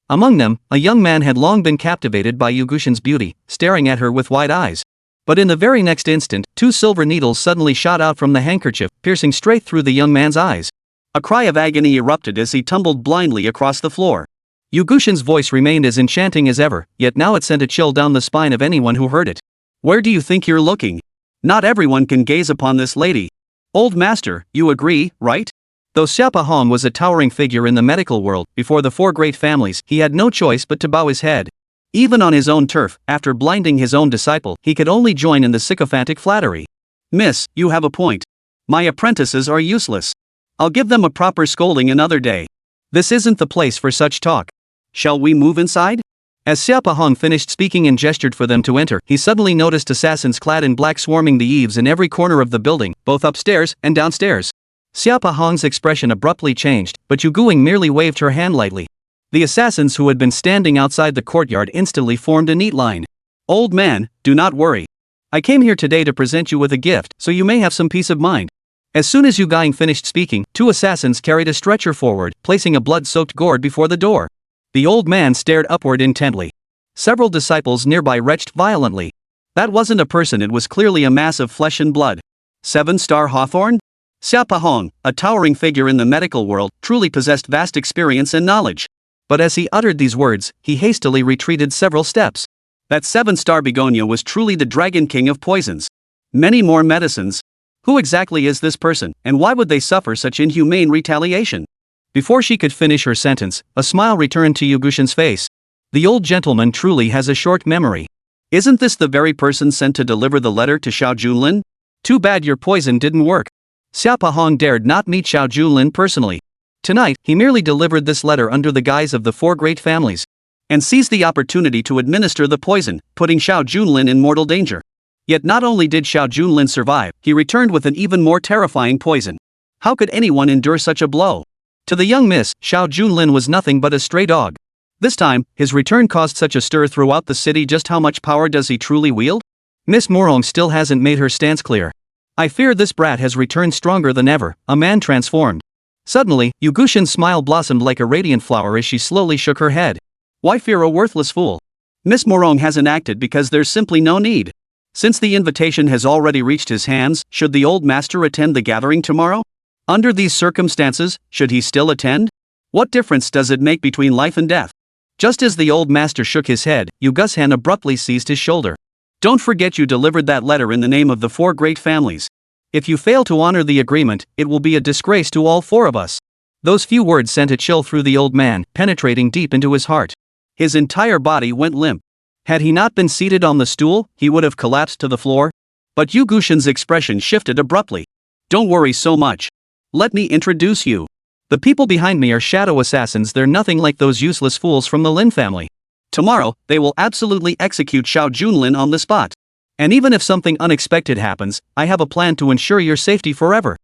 Speaker 1: Among them, a young man had long been captivated by Yu Gushan's beauty, staring at her with wide eyes. But in the very next instant, 2 silver needles suddenly shot out from the handkerchief, piercing straight through the young man's eyes. A cry of agony erupted as he tumbled blindly across the floor. Yu Gushan's voice remained as enchanting as ever, yet now it sent a chill down the spine of anyone who heard it. Where do you think you're looking? Not everyone can gaze upon this lady. Old master, you agree, right? Though Xia Pahong was a towering figure in the medical world, before the 4 great families, he had no choice but to bow his head. Even on his own turf, after blinding his own disciple, he could only join in the sycophantic flattery. Miss, you have a point. My apprentices are useless. I'll give them a proper scolding another day. This isn't the place for such talk. Shall we move inside? As Xia Pahong finished speaking and gestured for them to enter, he suddenly noticed assassins clad in black swarming the eaves in every corner of the building, both upstairs and downstairs. Xia Pahong's expression abruptly changed, but Yu Guiying merely waved her hand lightly. The assassins who had been standing outside the courtyard instantly formed a neat line. Old man, do not worry. I came here today to present you with a gift, so you may have some peace of mind. As soon as Yu Guiying finished speaking, 2 assassins carried a stretcher forward, placing a blood-soaked gourd before the door. The old man stared upward intently. Several disciples nearby retched violently. That wasn't a person, it was clearly a mass of flesh and blood. 7-star Hawthorne? Xia Pahong, a towering figure in the medical world, truly possessed vast experience and knowledge. But as he uttered these words, he hastily retreated several steps. That 7-star begonia was truly the Dragon King of poisons. Many more medicines. Who exactly is this person, and why would they suffer such inhumane retaliation? Before she could finish her sentence, a smile returned to Yu Gushan's face. The old gentleman truly has a short memory. Isn't this the very person sent to deliver the letter to Xiao Junlin? Too bad your poison didn't work. Xia Pahong dared not meet Xiao Junlin personally. Tonight, he merely delivered this letter under the guise of the 4 great families, and seized the opportunity to administer the poison, putting Xiao Junlin in mortal danger. Yet not only did Xiao Junlin survive, he returned with an even more terrifying poison. How could anyone endure such a blow? To the young miss, Xiao Junlin was nothing but a stray dog. This time, his return caused such a stir throughout the city. Just how much power does he truly wield? Miss Morong still hasn't made her stance clear. I fear this brat has returned stronger than ever, a man transformed. Suddenly, Yu Gushan's smile blossomed like a radiant flower as she slowly shook her head. Why fear a worthless fool? Miss Morong hasn't acted because there's simply no need. Since the invitation has already reached his hands, should the old master attend the gathering tomorrow? Under these circumstances, should he still attend? What difference does it make between life and death? Just as the old master shook his head, Yu Gushan abruptly seized his shoulder. Don't forget you delivered that letter in the name of the 4 great families. If you fail to honor the agreement, it will be a disgrace to all 4 of us. Those few words sent a chill through the old man, penetrating deep into his heart. His entire body went limp. Had he not been seated on the stool, he would have collapsed to the floor. But Yu Gushan's expression shifted abruptly. Don't worry so much. Let me introduce you. The people behind me are shadow assassins. They're nothing like those useless fools from the Lin family. Tomorrow, they will absolutely execute Xiao Junlin on the spot. And even if something unexpected happens, I have a plan to ensure your safety forever.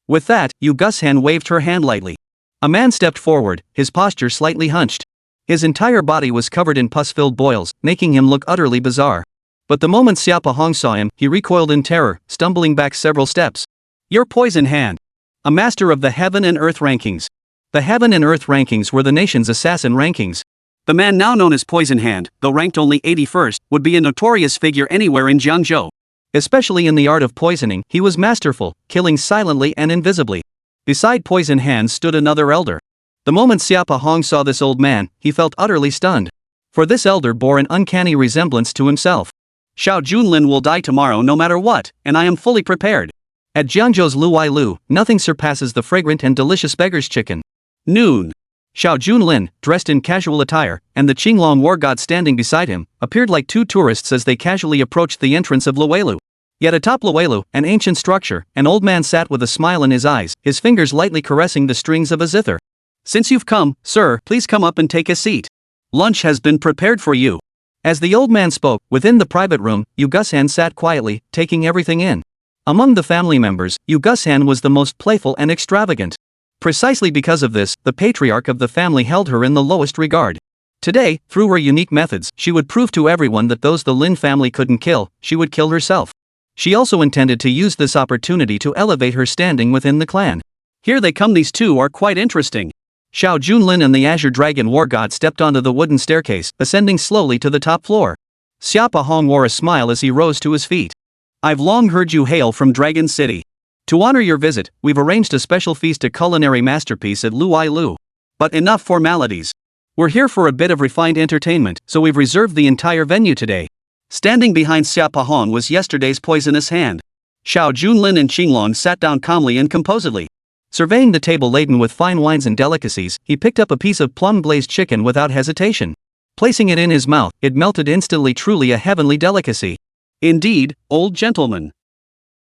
Speaker 1: With that, Yu Gushan waved her hand lightly. A man stepped forward, his posture slightly hunched. His entire body was covered in pus-filled boils, making him look utterly bizarre. But the moment Xia Pahong saw him, he recoiled in terror, stumbling back several steps. Your poison hand. a master of the heaven and earth rankings. The heaven and earth rankings were the nation's assassin rankings. The man now known as Poison Hand, though ranked only 81st, would be a notorious figure anywhere in Jiangzhou. Especially in the art of poisoning, he was masterful, killing silently and invisibly. Beside Poison Hand stood another elder. The moment Xiao Hong saw this old man, he felt utterly stunned. For this elder bore an uncanny resemblance to himself. Xiao Junlin will die tomorrow no matter what, and I am fully prepared. At Jiangzhou's Luo, nothing surpasses the fragrant and delicious beggar's chicken. Noon. Xiao Junlin, dressed in casual attire, and the Qinglong war god standing beside him, appeared like two tourists as they casually approached the entrance of Luo. Yet atop Luo, an ancient structure, an old man sat with a smile in his eyes, his fingers lightly caressing the strings of a zither. Since you've come, sir, please come up and take a seat. Lunch has been prepared for you. As the old man spoke, within the private room, Yu Gushan sat quietly, taking everything in. Among the family members, Yu Gushan was the most playful and extravagant. Precisely because of this, the patriarch of the family held her in the lowest regard. Today, through her unique methods, she would prove to everyone that those the Lin family couldn't kill, she would kill herself. She also intended to use this opportunity to elevate her standing within the clan. Here they come, these two are quite interesting. Xiao Junlin and the Azure Dragon war god stepped onto the wooden staircase, ascending slowly to the top floor. Xiao Hong wore a smile as he rose to his feet. I've long heard you hail from Dragon City. To honor your visit, we've arranged a special feast, a culinary masterpiece at Luo. But enough formalities. We're here for a bit of refined entertainment, so we've reserved the entire venue today. Standing behind Xiao Hong was yesterday's poisonous hand. Xiao Junlin and Qinglong sat down calmly and composedly. Surveying the table laden with fine wines and delicacies, he picked up a piece of plum-glazed chicken without hesitation. Placing it in his mouth, it melted instantly, truly a heavenly delicacy. Indeed, old gentleman.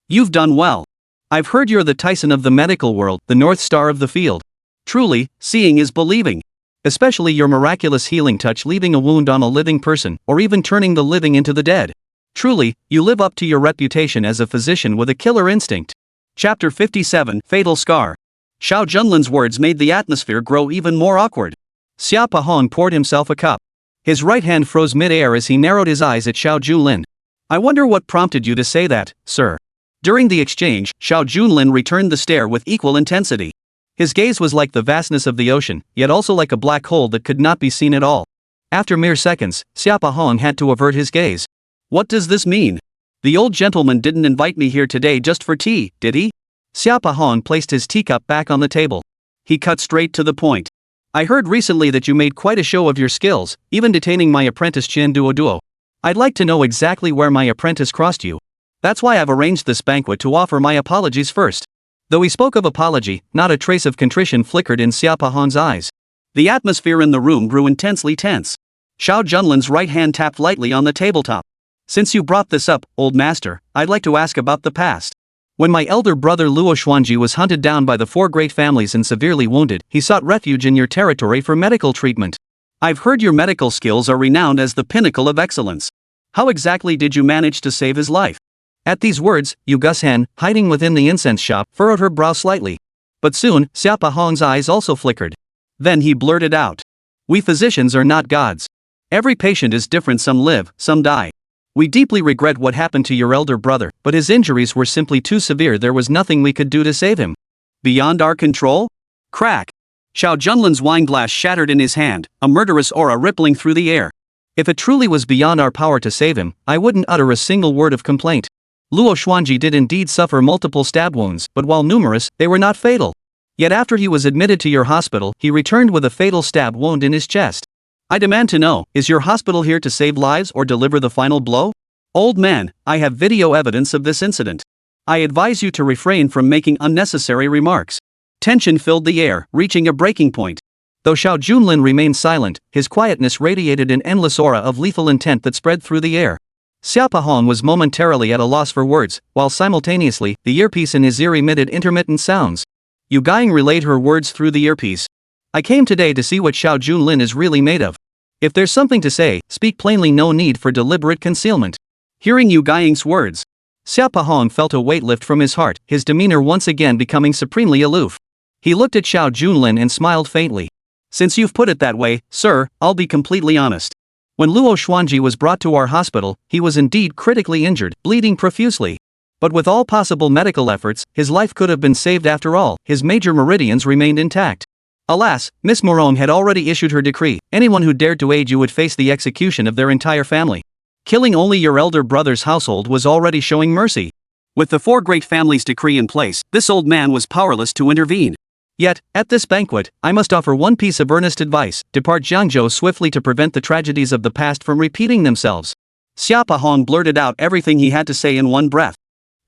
Speaker 1: You've done well. I've heard you're the Tyson of the medical world, the North Star of the field. Truly, seeing is believing. Especially your miraculous healing touch, leaving a wound on a living person, or even turning the living into the dead. Truly, you live up to your reputation as a physician with a killer instinct. Chapter 57, Fatal Scar. Xiao Junlin's words made the atmosphere grow even more awkward. Xiao Hong poured himself a cup. His right hand froze mid-air as he narrowed his eyes at Xiao Junlin. I wonder what prompted you to say that, sir. During the exchange, Xiao Junlin returned the stare with equal intensity. His gaze was like the vastness of the ocean, yet also like a black hole that could not be seen at all. After mere seconds, Xiao Hong had to avert his gaze. What does this mean? The old gentleman didn't invite me here today just for tea, did he? Xiao Hong placed his teacup back on the table. He cut straight to the point. I heard recently that you made quite a show of your skills, even detaining my apprentice Qian Duo. I'd like to know exactly where my apprentice crossed you. That's why I've arranged this banquet, to offer my apologies first. Though he spoke of apology, not a trace of contrition flickered in Xiao Hong's eyes. The atmosphere in the room grew intensely tense. Xiao Junlin's right hand tapped lightly on the tabletop. Since you brought this up, old master, I'd like to ask about the past. When my elder brother Luo Xuanji was hunted down by the four great families and severely wounded, he sought refuge in your territory for medical treatment. I've heard your medical skills are renowned as the pinnacle of excellence. How exactly did you manage to save his life? At these words, Yu Gushan, hiding within the incense shop, furrowed her brow slightly. But soon, Xiao Hong's eyes also flickered. Then he blurted out. We physicians are not gods. Every patient is different, some live, some die. We deeply regret what happened to your elder brother, but his injuries were simply too severe. There was nothing we could do to save him. Beyond our control? Crack. Xiao Junlin's wine glass shattered in his hand, a murderous aura rippling through the air. If it truly was beyond our power to save him, I wouldn't utter a single word of complaint. Luo Xuanji did indeed suffer multiple stab wounds, but while numerous, they were not fatal. Yet after he was admitted to your hospital, he returned with a fatal stab wound in his chest. I demand to know, is your hospital here to save lives or deliver the final blow? Old man, I have video evidence of this incident. I advise you to refrain from making unnecessary remarks. Tension filled the air, reaching a breaking point. Though Xiao Junlin remained silent, his quietness radiated an endless aura of lethal intent that spread through the air. Xiao Hong was momentarily at a loss for words, while simultaneously, the earpiece in his ear emitted intermittent sounds. Yu Gaiying relayed her words through the earpiece. I came today to see what Xiao Junlin is really made of. If there's something to say, speak plainly, no need for deliberate concealment. Hearing Yu Gaiying's words, Xiao Hong felt a weight lift from his heart, his demeanor once again becoming supremely aloof. He looked at Xiao Junlin and smiled faintly. Since you've put it that way, sir, I'll be completely honest. When Luo Xuanji was brought to our hospital, he was indeed critically injured, bleeding profusely. But with all possible medical efforts, his life could have been saved after all. His major meridians remained intact. Alas, Miss Morong had already issued her decree. Anyone who dared to aid you would face the execution of their entire family. Killing only your elder brother's household was already showing mercy. With the four great families' decree in place, this old man was powerless to intervene. Yet, at this banquet, I must offer one piece of earnest advice: depart Jiangzhou swiftly to prevent the tragedies of the past from repeating themselves. Xia Pahong blurted out everything he had to say in one breath.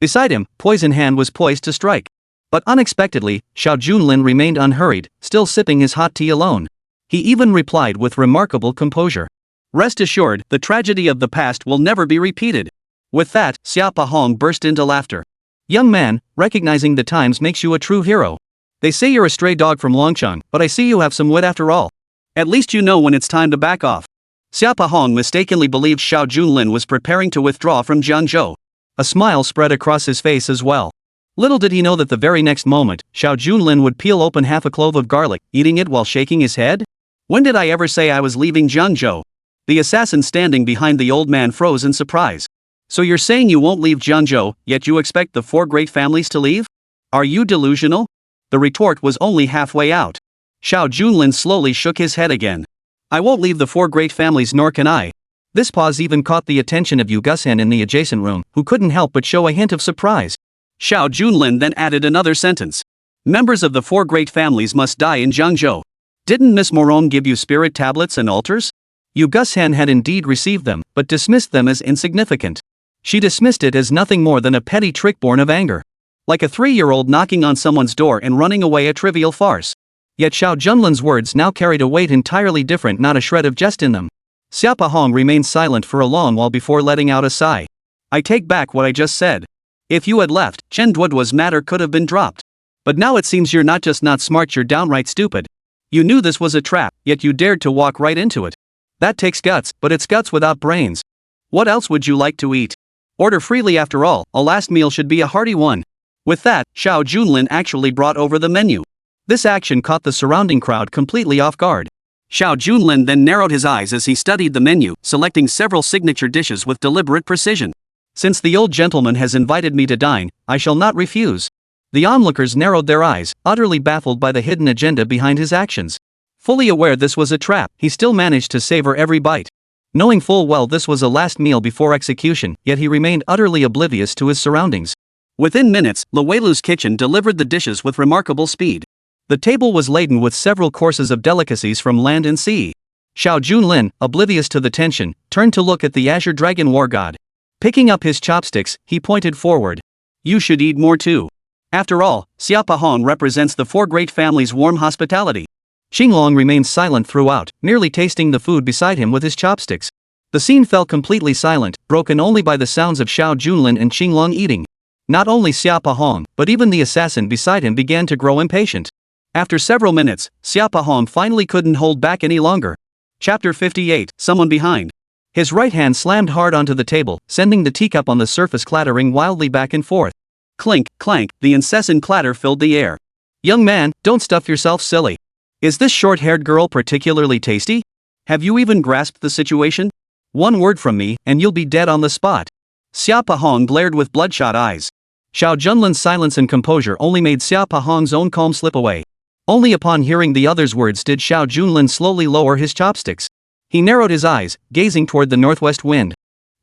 Speaker 1: Beside him, Poison Hand was poised to strike. But unexpectedly, Xiao Junlin remained unhurried, still sipping his hot tea alone. He even replied with remarkable composure. Rest assured, the tragedy of the past will never be repeated. With that, Xia Pahong burst into laughter. Young man, recognizing the times makes you a true hero. They say you're a stray dog from Longcheng, but I see you have some wit after all. At least you know when it's time to back off. Xia Pahong mistakenly believed Xiao Junlin was preparing to withdraw from Jiangzhou. A smile spread across his face as well. Little did he know that the very next moment, Xiao Junlin would peel open half a clove of garlic, eating it while shaking his head? When did I ever say I was leaving Jiangzhou? The assassin standing behind the old man froze in surprise. So you're saying you won't leave Jiangzhou, yet you expect the four great families to leave? Are you delusional? The retort was only halfway out. Xiao Junlin slowly shook his head again. I won't leave the four great families, nor can I. This pause even caught the attention of Yu Gusheng in the adjacent room, who couldn't help but show a hint of surprise. Xiao Junlin then added another sentence. Members of the four great families must die in Jiangzhou. Didn't Miss Morong give you spirit tablets and altars? Yu Gusheng had indeed received them, but dismissed them as insignificant. She dismissed it as nothing more than a petty trick born of anger. Like a 3-year-old knocking on someone's door and running away, a trivial farce. Yet Xiao Junlin's words now carried a weight entirely different, not a shred of jest in them. Xia Pahong remained silent for a long while before letting out a sigh. I take back what I just said. If you had left, Chen Duoduo's matter could have been dropped. But now it seems you're not just not smart, you're downright stupid. You knew this was a trap, yet you dared to walk right into it. That takes guts, but it's guts without brains. What else would you like to eat? Order freely, after all, a last meal should be a hearty one. With that, Xiao Junlin actually brought over the menu. This action caught the surrounding crowd completely off guard. Xiao Junlin then narrowed his eyes as he studied the menu, selecting several signature dishes with deliberate precision. Since the old gentleman has invited me to dine, I shall not refuse. The onlookers narrowed their eyes, utterly baffled by the hidden agenda behind his actions. Fully aware this was a trap, he still managed to savor every bite. Knowing full well this was a last meal before execution, yet he remained utterly oblivious to his surroundings. Within minutes, Luo's kitchen delivered the dishes with remarkable speed. The table was laden with several courses of delicacies from land and sea. Xiao Junlin, oblivious to the tension, turned to look at the Azure Dragon War God. Picking up his chopsticks, he pointed forward. You should eat more too. After all, Xia Pahong represents the four great families' warm hospitality. Xinglong remained silent throughout, merely tasting the food beside him with his chopsticks. The scene fell completely silent, broken only by the sounds of Xiao Junlin and Xinglong eating. Not only Xia Pahong, but even the assassin beside him began to grow impatient. After several minutes, Xia Pahong finally couldn't hold back any longer. Chapter 58, Someone Behind. His right hand slammed hard onto the table, sending the teacup on the surface clattering wildly back and forth. Clink, clank, the incessant clatter filled the air. Young man, don't stuff yourself silly. Is this short-haired girl particularly tasty? Have you even grasped the situation? One word from me, and you'll be dead on the spot. Xia Pahong glared with bloodshot eyes. Xiao Junlin's silence and composure only made Xia Pahong's own calm slip away. Only upon hearing the other's words did Xiao Junlin slowly lower his chopsticks. He narrowed his eyes, gazing toward the northwest wind.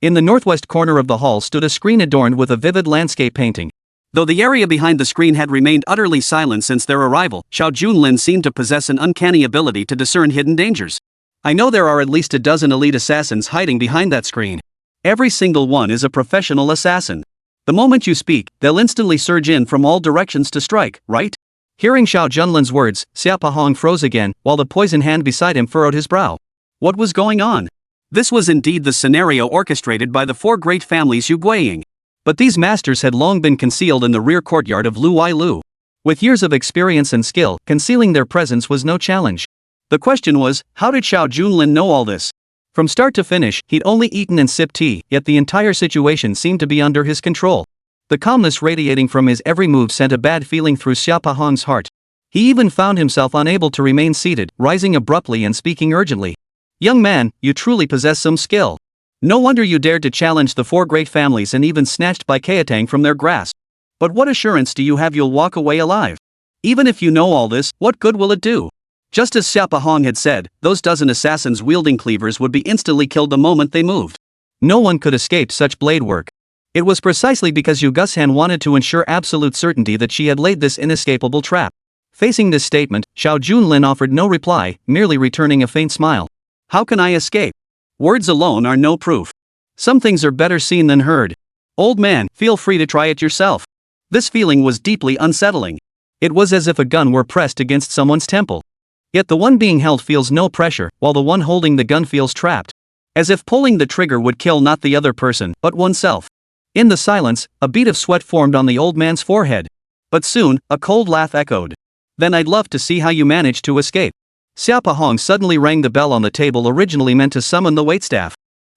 Speaker 1: In the northwest corner of the hall stood a screen adorned with a vivid landscape painting. Though the area behind the screen had remained utterly silent since their arrival, Xiao Junlin seemed to possess an uncanny ability to discern hidden dangers. I know there are at least a dozen elite assassins hiding behind that screen. Every single one is a professional assassin. The moment you speak, they'll instantly surge in from all directions to strike, right? Hearing Xiao Junlin's words, Xia Pahong froze again, while the poison hand beside him furrowed his brow. What was going on? This was indeed the scenario orchestrated by the four great families Yuguiying. But these masters had long been concealed in the rear courtyard of Luoilu. With years of experience and skill, concealing their presence was no challenge. The question was, how did Xiao Junlin know all this? From start to finish, he'd only eaten and sipped tea, yet the entire situation seemed to be under his control. The calmness radiating from his every move sent a bad feeling through Xia Pahong's heart. He even found himself unable to remain seated, rising abruptly and speaking urgently. Young man, you truly possess some skill. No wonder you dared to challenge the four great families and even snatched Bai Keitang from their grasp. But what assurance do you have you'll walk away alive? Even if you know all this, what good will it do? Just as Xiao Hong had said, those dozen assassins wielding cleavers would be instantly killed the moment they moved. No one could escape such blade work. It was precisely because Yu Gushan wanted to ensure absolute certainty that she had laid this inescapable trap. Facing this statement, Xiao Junlin offered no reply, merely returning a faint smile. How can I escape? Words alone are no proof. Some things are better seen than heard. Old man, feel free to try it yourself. This feeling was deeply unsettling. It was as if a gun were pressed against someone's temple. Yet the one being held feels no pressure, while the one holding the gun feels trapped. As if pulling the trigger would kill not the other person, but oneself. In the silence, a bead of sweat formed on the old man's forehead. But soon, a cold laugh echoed. Then I'd love to see how you manage to escape. Xiao Hong suddenly rang the bell on the table originally meant to summon the waitstaff.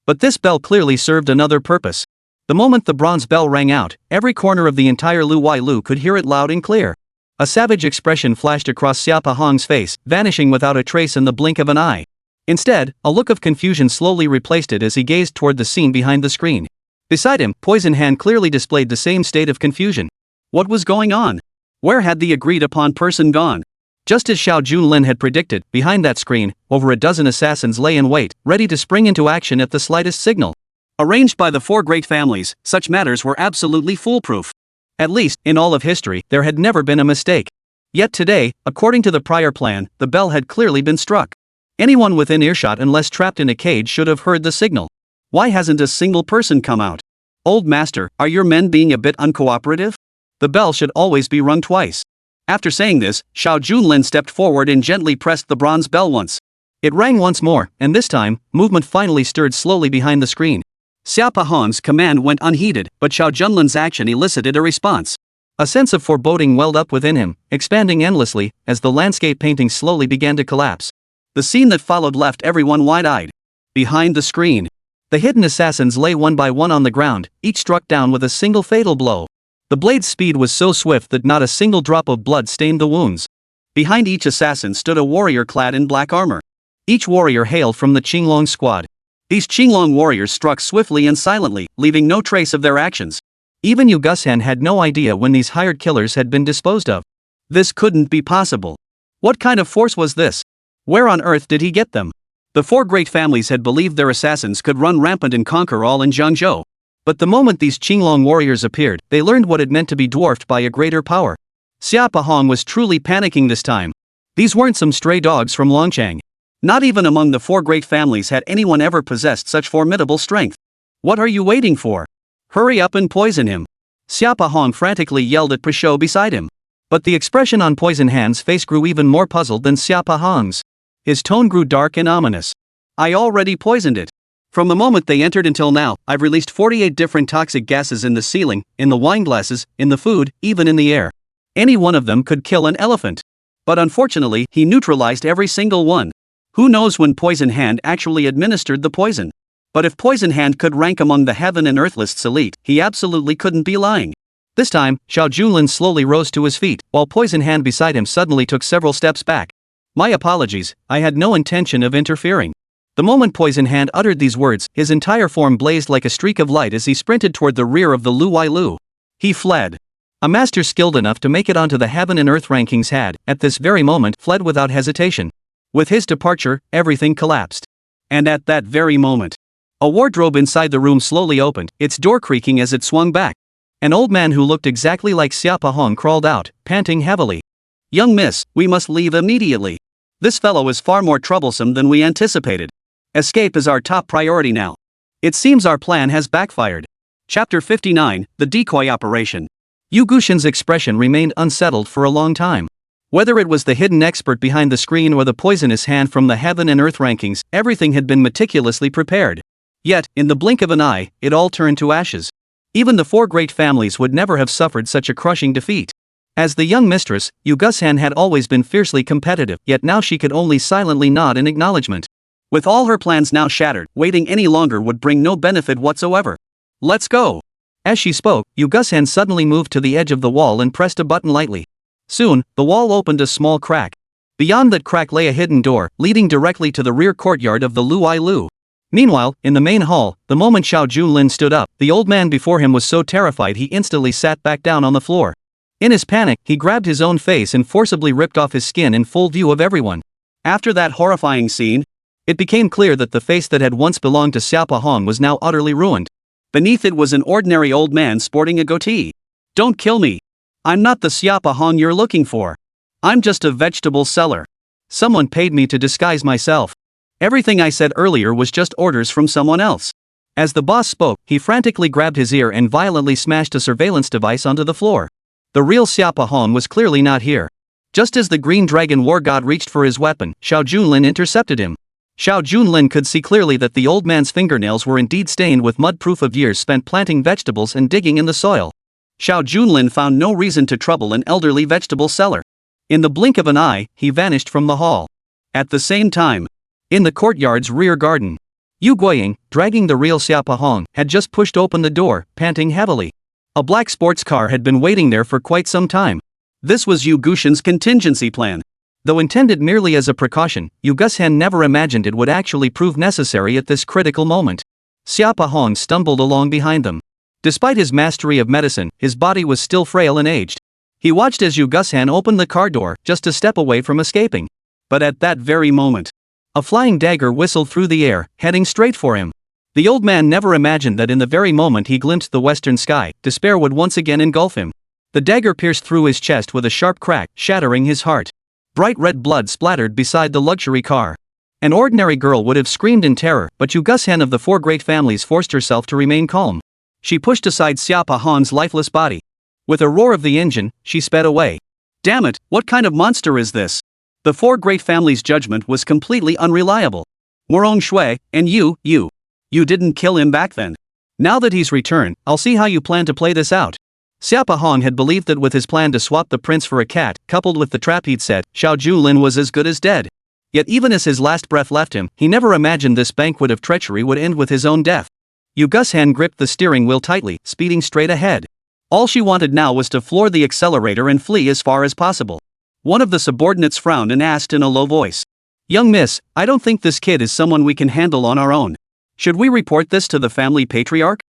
Speaker 1: But this bell clearly served another purpose. The moment the bronze bell rang out, every corner of the entire Lu could hear it loud and clear. A savage expression flashed across Xiao Hong's face, vanishing without a trace in the blink of an eye. Instead, a look of confusion slowly replaced it as he gazed toward the scene behind the screen. Beside him, Poison Hand clearly displayed the same state of confusion. What was going on? Where had the agreed-upon person gone? Just as Xiao Junlin had predicted, behind that screen, over a dozen assassins lay in wait, ready to spring into action at the slightest signal. Arranged by the four great families, such matters were absolutely foolproof. At least, in all of history, there had never been a mistake. Yet today, according to the prior plan, the bell had clearly been struck. Anyone within earshot unless trapped in a cage should have heard the signal. Why hasn't a single person come out? Old master, are your men being a bit uncooperative? The bell should always be rung twice. After saying this, Xiao Junlin stepped forward and gently pressed the bronze bell once. It rang once more, and this time, movement finally stirred slowly behind the screen. Xiao Hong's command went unheeded, but Xiao Junlin's action elicited a response. A sense of foreboding welled up within him, expanding endlessly, as the landscape painting slowly began to collapse. The scene that followed left everyone wide-eyed. Behind the screen, the hidden assassins lay one by one on the ground, each struck down with a single fatal blow. The blade's speed was so swift that not a single drop of blood stained the wounds. Behind each assassin stood a warrior clad in black armor. Each warrior hailed from the Qinglong squad. These Qinglong warriors struck swiftly and silently, leaving no trace of their actions. Even Yu Gushan had no idea when these hired killers had been disposed of. This couldn't be possible. What kind of force was this? Where on earth did he get them? The four great families had believed their assassins could run rampant and conquer all in Jiangzhou. But the moment these Qinglong warriors appeared, they learned what it meant to be dwarfed by a greater power. Xiao Hong was truly panicking this time. These weren't some stray dogs from Longchang. Not even among the four great families had anyone ever possessed such formidable strength. What are you waiting for? Hurry up and poison him. Xiao Hong frantically yelled at Pisho beside him. But the expression on Poison Hand's face grew even more puzzled than Xiao Hong's. His tone grew dark and ominous. I already poisoned it. From the moment they entered until now, I've released 48 different toxic gases in the ceiling, in the wine glasses, in the food, even in the air. Any one of them could kill an elephant. But unfortunately, he neutralized every single one. Who knows when Poison Hand actually administered the poison? But if Poison Hand could rank among the heaven and earth list's elite, he absolutely couldn't be lying. This time, Xiao Junlin slowly rose to his feet, while Poison Hand beside him suddenly took several steps back. My apologies, I had no intention of interfering. The moment Poison Hand uttered these words, his entire form blazed like a streak of light as he sprinted toward the rear of the Lu. He fled. A master skilled enough to make it onto the heaven and earth rankings had, at this very moment, fled without hesitation. With his departure, everything collapsed. And at that very moment, a wardrobe inside the room slowly opened, its door creaking as it swung back. An old man who looked exactly like Xiao Hong crawled out, panting heavily. Young miss, we must leave immediately. This fellow is far more troublesome than we anticipated. Escape is our top priority now. It seems our plan has backfired. Chapter 59, The Decoy Operation. Yu Gushan's expression remained unsettled for a long time. Whether it was the hidden expert behind the screen or the poisonous hand from the heaven and earth rankings, everything had been meticulously prepared. Yet, in the blink of an eye, it all turned to ashes. Even the four great families would never have suffered such a crushing defeat. As the young mistress, Yu Gushan had always been fiercely competitive, yet now she could only silently nod in acknowledgement. With all her plans now shattered, waiting any longer would bring no benefit whatsoever. Let's go! As she spoke, Yu Gushan suddenly moved to the edge of the wall and pressed a button lightly. Soon, the wall opened a small crack. Beyond that crack lay a hidden door, leading directly to the rear courtyard of the Lu. Meanwhile, in the main hall, the moment Xiao Junlin stood up, the old man before him was so terrified he instantly sat back down on the floor. In his panic, he grabbed his own face and forcibly ripped off his skin in full view of everyone. After that horrifying scene, it became clear that the face that had once belonged to Xiao Pahong was now utterly ruined. Beneath it was an ordinary old man sporting a goatee. Don't kill me. I'm not the Xiao Pahong you're looking for. I'm just a vegetable seller. Someone paid me to disguise myself. Everything I said earlier was just orders from someone else. As the boss spoke, he frantically grabbed his ear and violently smashed a surveillance device onto the floor. The real Xiao Pahong was clearly not here. Just as the green dragon war god reached for his weapon, Xiao Junlin intercepted him. Xiao Junlin could see clearly that the old man's fingernails were indeed stained with mud, proof of years spent planting vegetables and digging in the soil. Xiao Junlin found no reason to trouble an elderly vegetable seller. In the blink of an eye, he vanished from the hall. At the same time, in the courtyard's rear garden, Yu Guiying, dragging the real Xiao Pahong, had just pushed open the door, panting heavily. A black sports car had been waiting there for quite some time. This was Yu Guxian's contingency plan. Though intended merely as a precaution, Yu Guxian never imagined it would actually prove necessary at this critical moment. Xiao Pahong stumbled along behind them. Despite his mastery of medicine, his body was still frail and aged. He watched as Yu Guxian opened the car door, just a step away from escaping. But at that very moment, a flying dagger whistled through the air, heading straight for him. The old man never imagined that in the very moment he glimpsed the western sky, despair would once again engulf him. The dagger pierced through his chest with a sharp crack, shattering his heart. Bright red blood splattered beside the luxury car. An ordinary girl would have screamed in terror, but Yu Guxian of the four great families forced herself to remain calm. She pushed aside Xiao Pahong's lifeless body. With a roar of the engine, she sped away. Damn it, what kind of monster is this? The four great families' judgment was completely unreliable. Warong Shui, and you didn't kill him back then. Now that he's returned, I'll see how you plan to play this out. Xiao Pahong had believed that with his plan to swap the prince for a cat, coupled with the trap he'd set, Xiao Junlin was as good as dead. Yet even as his last breath left him, he never imagined this banquet of treachery would end with his own death. Yu Guxian gripped the steering wheel tightly, speeding straight ahead. All she wanted now was to floor the accelerator and flee as far as possible. One of the subordinates frowned and asked in a low voice. Young miss, I don't think this kid is someone we can handle on our own. Should we report this to the family patriarch?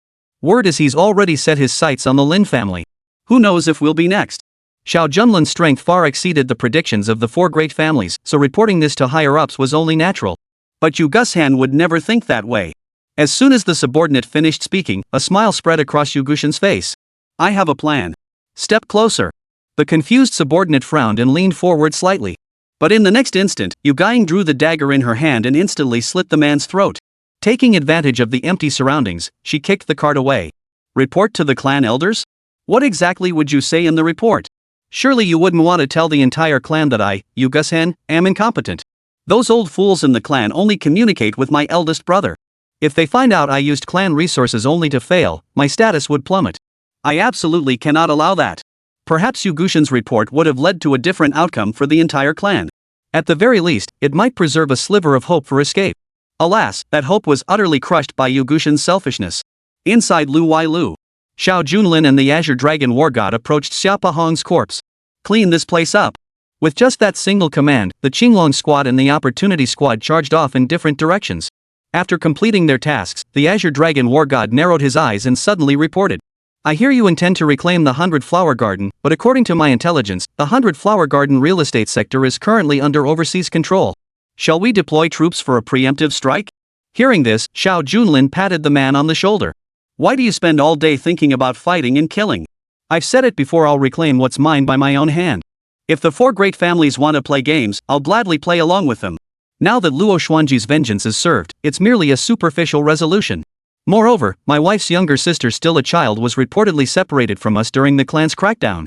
Speaker 1: Word is he's already set his sights on the Lin family. Who knows if we'll be next? Xiao Junlin's strength far exceeded the predictions of the four great families, so reporting this to higher-ups was only natural. But Yu Guxian would never think that way. As soon as the subordinate finished speaking, a smile spread across Yu Guxian's face. I have a plan. Step closer. The confused subordinate frowned and leaned forward slightly. But in the next instant, Yu Guiying drew the dagger in her hand and instantly slit the man's throat. Taking advantage of the empty surroundings, she kicked the cart away. Report to the clan elders? What exactly would you say in the report? Surely you wouldn't want to tell the entire clan that I, Yu Guxian, am incompetent. Those old fools in the clan only communicate with my eldest brother. If they find out I used clan resources only to fail, my status would plummet. I absolutely cannot allow that. Perhaps Yu Guxian's report would have led to a different outcome for the entire clan. At the very least, it might preserve a sliver of hope for escape. Alas, that hope was utterly crushed by Yu Guxian's selfishness. Inside Lu, Xiao Junlin and the Azure Dragon War God approached Xiao Pahong's corpse. Clean this place up. With just that single command, the Qinglong squad and the Opportunity squad charged off in different directions. After completing their tasks, the Azure Dragon War God narrowed his eyes and suddenly reported. I hear you intend to reclaim the 100 Flower Garden, but according to my intelligence, the 100 Flower Garden real estate sector is currently under overseas control. Shall we deploy troops for a preemptive strike? Hearing this, Xiao Junlin patted the man on the shoulder. Why do you spend all day thinking about fighting and killing? I've said it before, I'll reclaim what's mine by my own hand. If the four great families want to play games, I'll gladly play along with them. Now that Luo Xuanji's vengeance is served, it's merely a superficial resolution. Moreover, my wife's younger sister, still a child, was reportedly separated from us during the clan's crackdown.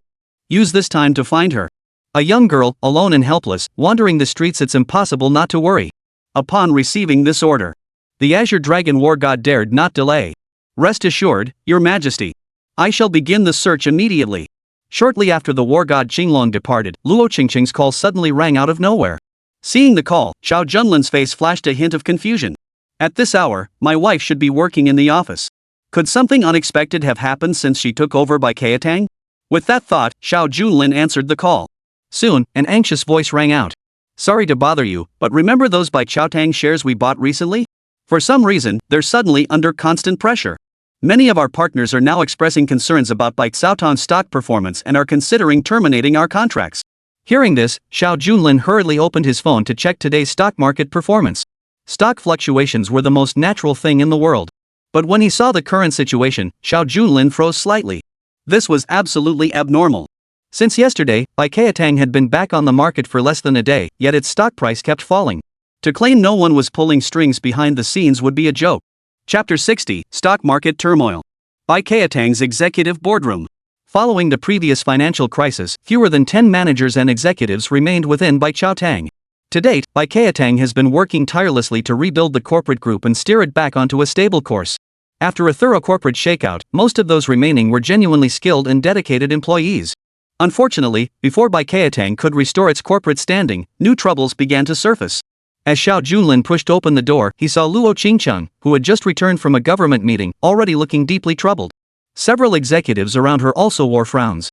Speaker 1: Use this time to find her. A young girl, alone and helpless, wandering the streets, it's impossible not to worry. Upon receiving this order, the Azure Dragon War God dared not delay. Rest assured, Your Majesty. I shall begin the search immediately. Shortly after the war god Qinglong departed, Luo Qingcheng's call suddenly rang out of nowhere. Seeing the call, Xiao Junlin's face flashed a hint of confusion. At this hour, my wife should be working in the office. Could something unexpected have happened since she took over by Kaitang? With that thought, Xiao Junlin answered the call. Soon, an anxious voice rang out. Sorry to bother you, but remember those by Chaotang shares we bought recently? For some reason, they're suddenly under constant pressure. Many of our partners are now expressing concerns about Xiaotan's stock performance and are considering terminating our contracts. Hearing this, Xiao Junlin hurriedly opened his phone to check today's stock market performance. Stock fluctuations were the most natural thing in the world. But when he saw the current situation, Xiao Junlin froze slightly. This was absolutely abnormal. Since yesterday, Baiqiatang had been back on the market for less than a day, yet its stock price kept falling. To claim no one was pulling strings behind the scenes would be a joke. Chapter 60, Stock Market Turmoil. Baiqiatang's Executive Boardroom. Following the previous financial crisis, fewer than 10 managers and executives remained within Baiqiatang. To date, Baiqiatang has been working tirelessly to rebuild the corporate group and steer it back onto a stable course. After a thorough corporate shakeout, most of those remaining were genuinely skilled and dedicated employees. Unfortunately, before Baiqiatang could restore its corporate standing, new troubles began to surface. As Xiao Junlin pushed open the door, he saw Luo Qingcheng, who had just returned from a government meeting, already looking deeply troubled. Several executives around her also wore frowns.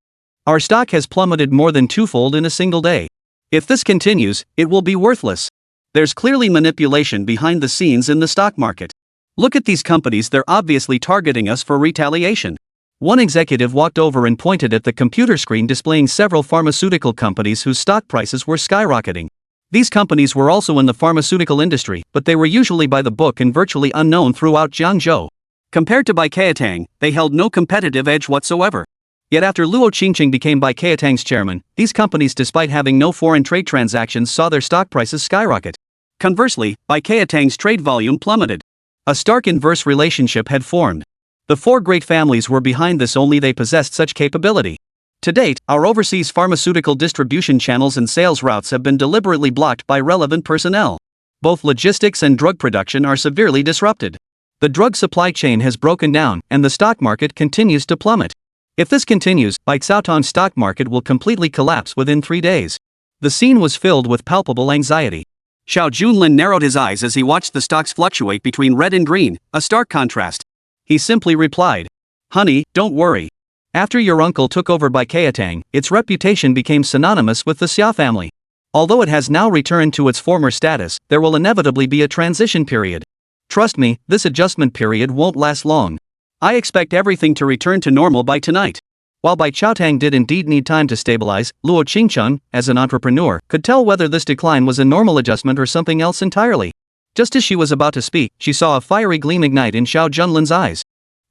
Speaker 1: Our stock has plummeted more than twofold in a single day. If this continues, it will be worthless. There's clearly manipulation behind the scenes in the stock market. Look at these companies, they're obviously targeting us for retaliation. One executive walked over and pointed at the computer screen displaying several pharmaceutical companies whose stock prices were skyrocketing. These companies were also in the pharmaceutical industry, but they were usually by the book and virtually unknown throughout Jiangzhou. Compared to Baiqiatang, they held no competitive edge whatsoever. Yet after Luo Qingcheng became Baiqiatang's chairman, these companies, despite having no foreign trade transactions, saw their stock prices skyrocket. Conversely, Baiqiatang's trade volume plummeted. A stark inverse relationship had formed. The four great families were behind this, only they possessed such capability. To date, our overseas pharmaceutical distribution channels and sales routes have been deliberately blocked by relevant personnel. Both logistics and drug production are severely disrupted. The drug supply chain has broken down, and the stock market continues to plummet. If this continues, Baiqiatang's stock market will completely collapse within 3 days. The scene was filled with palpable anxiety. Xiao Junlin narrowed his eyes as he watched the stocks fluctuate between red and green, a stark contrast. He simply replied, "Honey, don't worry. After your uncle took over Baiqiatang, its reputation became synonymous with the Xia family. Although it has now returned to its former status, there will inevitably be a transition period. Trust me, this adjustment period won't last long. I expect everything to return to normal by tonight." While Baiqiatang did indeed need time to stabilize, Luo Qingcheng, as an entrepreneur, could tell whether this decline was a normal adjustment or something else entirely. Just as she was about to speak, she saw a fiery gleam ignite in Xiao Junlin's eyes.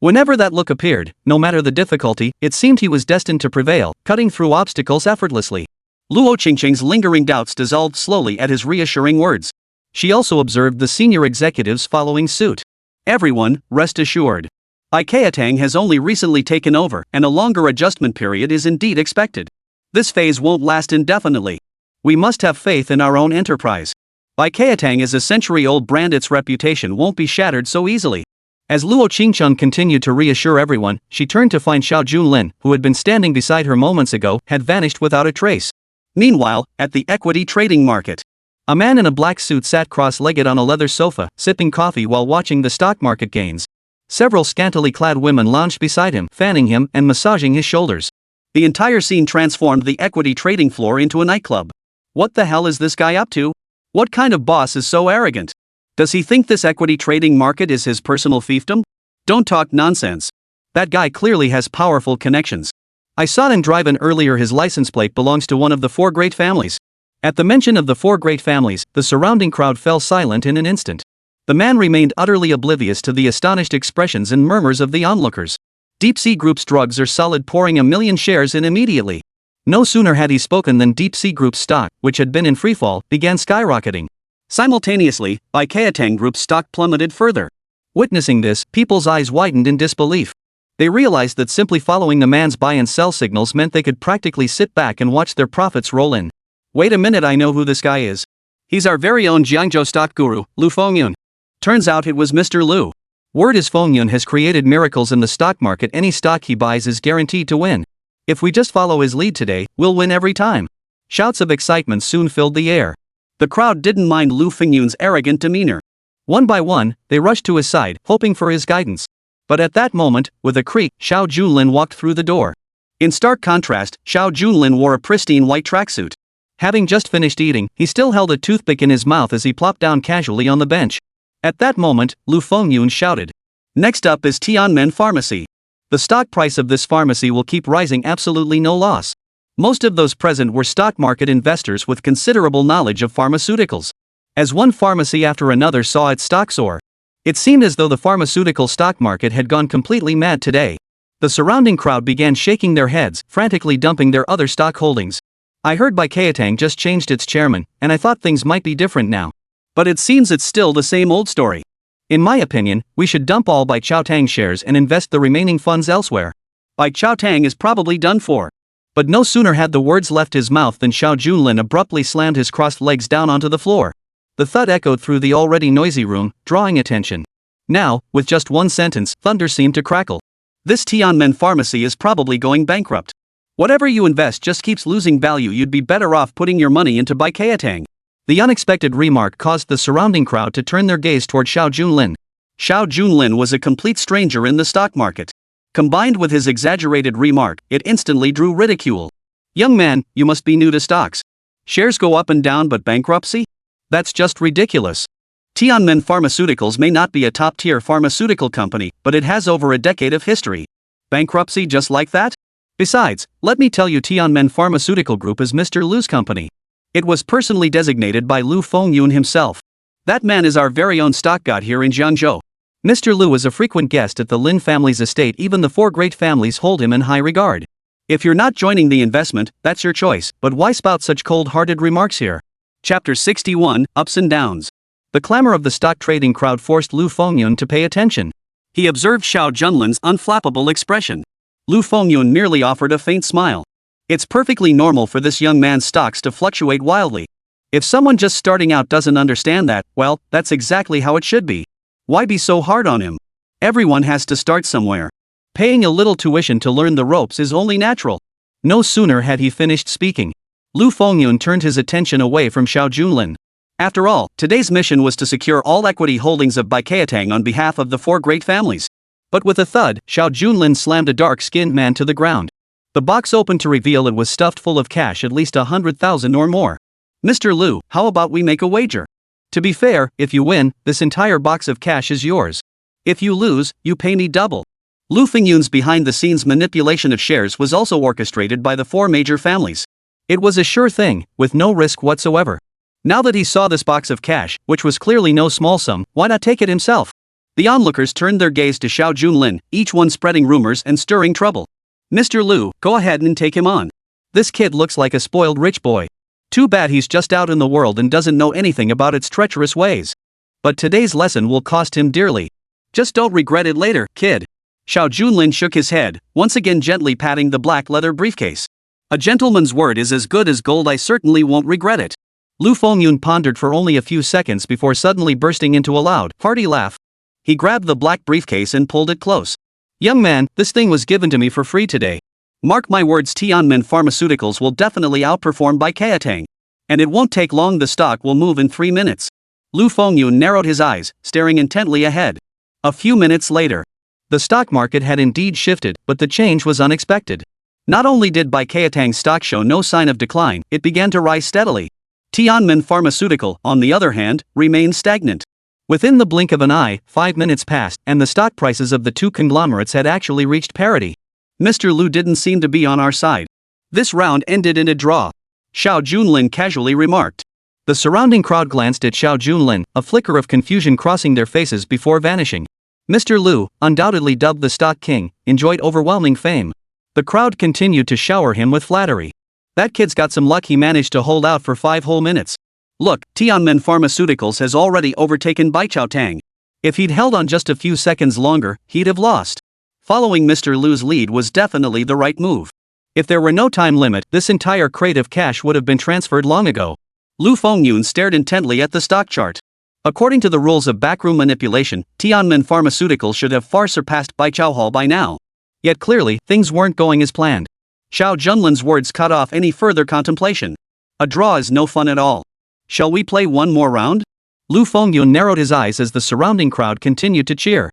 Speaker 1: Whenever that look appeared, no matter the difficulty, it seemed he was destined to prevail, cutting through obstacles effortlessly. Luo Qingcheng's lingering doubts dissolved slowly at his reassuring words. She also observed the senior executives following suit. Everyone, rest assured. Baiqiatang has only recently taken over, and a longer adjustment period is indeed expected. This phase won't last indefinitely. We must have faith in our own enterprise. Baiqiatang is a century-old brand, its reputation won't be shattered so easily. As Luo Qingcheng continued to reassure everyone, she turned to find Xiao Junlin, who had been standing beside her moments ago, had vanished without a trace. Meanwhile, at the equity trading market, a man in a black suit sat cross-legged on a leather sofa, sipping coffee while watching the stock market gains. Several scantily clad women lounged beside him, fanning him and massaging his shoulders. The entire scene transformed the equity trading floor into a nightclub. What the hell is this guy up to? What kind of boss is so arrogant? Does he think this equity trading market is his personal fiefdom? Don't talk nonsense. That guy clearly has powerful connections. I saw him drive in earlier. His license plate belongs to one of the four great families. At the mention of the four great families, the surrounding crowd fell silent in an instant. The man remained utterly oblivious to the astonished expressions and murmurs of the onlookers. Deep Sea Group's drugs are solid, pouring 1 million shares in immediately. No sooner had he spoken than Deep Sea Group's stock, which had been in freefall, began skyrocketing. Simultaneously, Baiqiatang Group's stock plummeted further. Witnessing this, people's eyes widened in disbelief. They realized that simply following the man's buy and sell signals meant they could practically sit back and watch their profits roll in. Wait a minute, I know who this guy is. He's our very own Jiangzhou stock guru, Lu Fengyun. Turns out it was Mr. Lu. Word is Fengyun has created miracles in the stock market. Any stock he buys is guaranteed to win. If we just follow his lead today, we'll win every time. Shouts of excitement soon filled the air. The crowd didn't mind Lu Fengyun's arrogant demeanor. One by one, they rushed to his side, hoping for his guidance. But at that moment, with a creak, Xiao Junlin walked through the door. In stark contrast, Xiao Junlin wore a pristine white tracksuit. Having just finished eating, he still held a toothpick in his mouth as he plopped down casually on the bench. At that moment, Lu Fengyun shouted. Next up is Tianmen Pharmacy. The stock price of this pharmacy will keep rising, absolutely no loss. Most of those present were stock market investors with considerable knowledge of pharmaceuticals. As one pharmacy after another saw its stock soar, it seemed as though the pharmaceutical stock market had gone completely mad today. The surrounding crowd began shaking their heads, frantically dumping their other stock holdings. I heard Baijiatang just changed its chairman, and I thought things might be different now. But it seems it's still the same old story. In my opinion, we should dump all Baijiatang shares and invest the remaining funds elsewhere. Baijiatang is probably done for. But no sooner had the words left his mouth than Xiao Junlin abruptly slammed his crossed legs down onto the floor. The thud echoed through the already noisy room, drawing attention. Now, with just one sentence, thunder seemed to crackle. This Tianmen Pharmacy is probably going bankrupt. Whatever you invest just keeps losing value. You'd be better off putting your money into Baijiatang. The unexpected remark caused the surrounding crowd to turn their gaze toward Xiao Junlin. Xiao Junlin was a complete stranger in the stock market. Combined with his exaggerated remark, it instantly drew ridicule. Young man, you must be new to stocks. Shares go up and down, but bankruptcy? That's just ridiculous. Tianmen Pharmaceuticals may not be a top-tier pharmaceutical company, but it has over a decade of history. Bankruptcy just like that? Besides, let me tell you, Tianmen Pharmaceutical Group is Mr. Lu's company. It was personally designated by Lu Fengyun himself. That man is our very own stock god here in Jiangzhou. Mr. Lu is a frequent guest at the Lin family's estate. Even the four great families hold him in high regard. If you're not joining the investment, that's your choice, but why spout such cold-hearted remarks here? Chapter 61, Ups and Downs. The clamor of the stock trading crowd forced Lu Fengyun to pay attention. He observed Xiao Junlin's unflappable expression. Lu Fengyun merely offered a faint smile. It's perfectly normal for this young man's stocks to fluctuate wildly. If someone just starting out doesn't understand that, well, that's exactly how it should be. Why be so hard on him? Everyone has to start somewhere. Paying a little tuition to learn the ropes is only natural. No sooner had he finished speaking, Lu Fengyun turned his attention away from Xiao Junlin. After all, today's mission was to secure all equity holdings of Baijiatang on behalf of the four great families. But with a thud, Xiao Junlin slammed a dark-skinned man to the ground. The box opened to reveal it was stuffed full of cash, at least 100,000 or more. Mr. Lu, how about we make a wager? To be fair, if you win, this entire box of cash is yours. If you lose, you pay me double. Lu Fengyun's behind-the-scenes manipulation of shares was also orchestrated by the four major families. It was a sure thing, with no risk whatsoever. Now that he saw this box of cash, which was clearly no small sum, why not take it himself? The onlookers turned their gaze to Xiao Junlin, each one spreading rumors and stirring trouble. Mr. Lu, go ahead and take him on. This kid looks like a spoiled rich boy. Too bad he's just out in the world and doesn't know anything about its treacherous ways. But today's lesson will cost him dearly. Just don't regret it later, kid. Xiao Junlin shook his head, once again gently patting the black leather briefcase. A gentleman's word is as good as gold. I certainly won't regret it. Lu Fengyun pondered for only a few seconds before suddenly bursting into a loud, hearty laugh. He grabbed the black briefcase and pulled it close. Young man, this thing was given to me for free today. Mark my words, Tianmen Pharmaceuticals will definitely outperform Baijiatang. And it won't take long, the stock will move in 3 minutes. Lu Fengyun narrowed his eyes, staring intently ahead. A few minutes later, the stock market had indeed shifted, but the change was unexpected. Not only did Baijiatang's stock show no sign of decline, it began to rise steadily. Tianmen Pharmaceutical, on the other hand, remained stagnant. Within the blink of an eye, 5 minutes passed, and the stock prices of the two conglomerates had actually reached parity. Mr. Lu didn't seem to be on our side. This round ended in a draw, Xiao Junlin casually remarked. The surrounding crowd glanced at Xiao Junlin, a flicker of confusion crossing their faces before vanishing. Mr. Lu, undoubtedly dubbed the stock king, enjoyed overwhelming fame. The crowd continued to shower him with flattery. That kid's got some luck, he managed to hold out for 5 whole minutes. Look, Tianmen Pharmaceuticals has already overtaken Baijiatang. If he'd held on just a few seconds longer, he'd have lost. Following Mr. Lu's lead was definitely the right move. If there were no time limit, this entire crate of cash would have been transferred long ago. Lu Fengyun stared intently at the stock chart. According to the rules of backroom manipulation, Tianmen Pharmaceuticals should have far surpassed Baijiao by now. Yet clearly, things weren't going as planned. Xiao Junlin's words cut off any further contemplation. A draw is no fun at all. Shall we play one more round? Lu Fengyun narrowed his eyes as the surrounding crowd continued to cheer.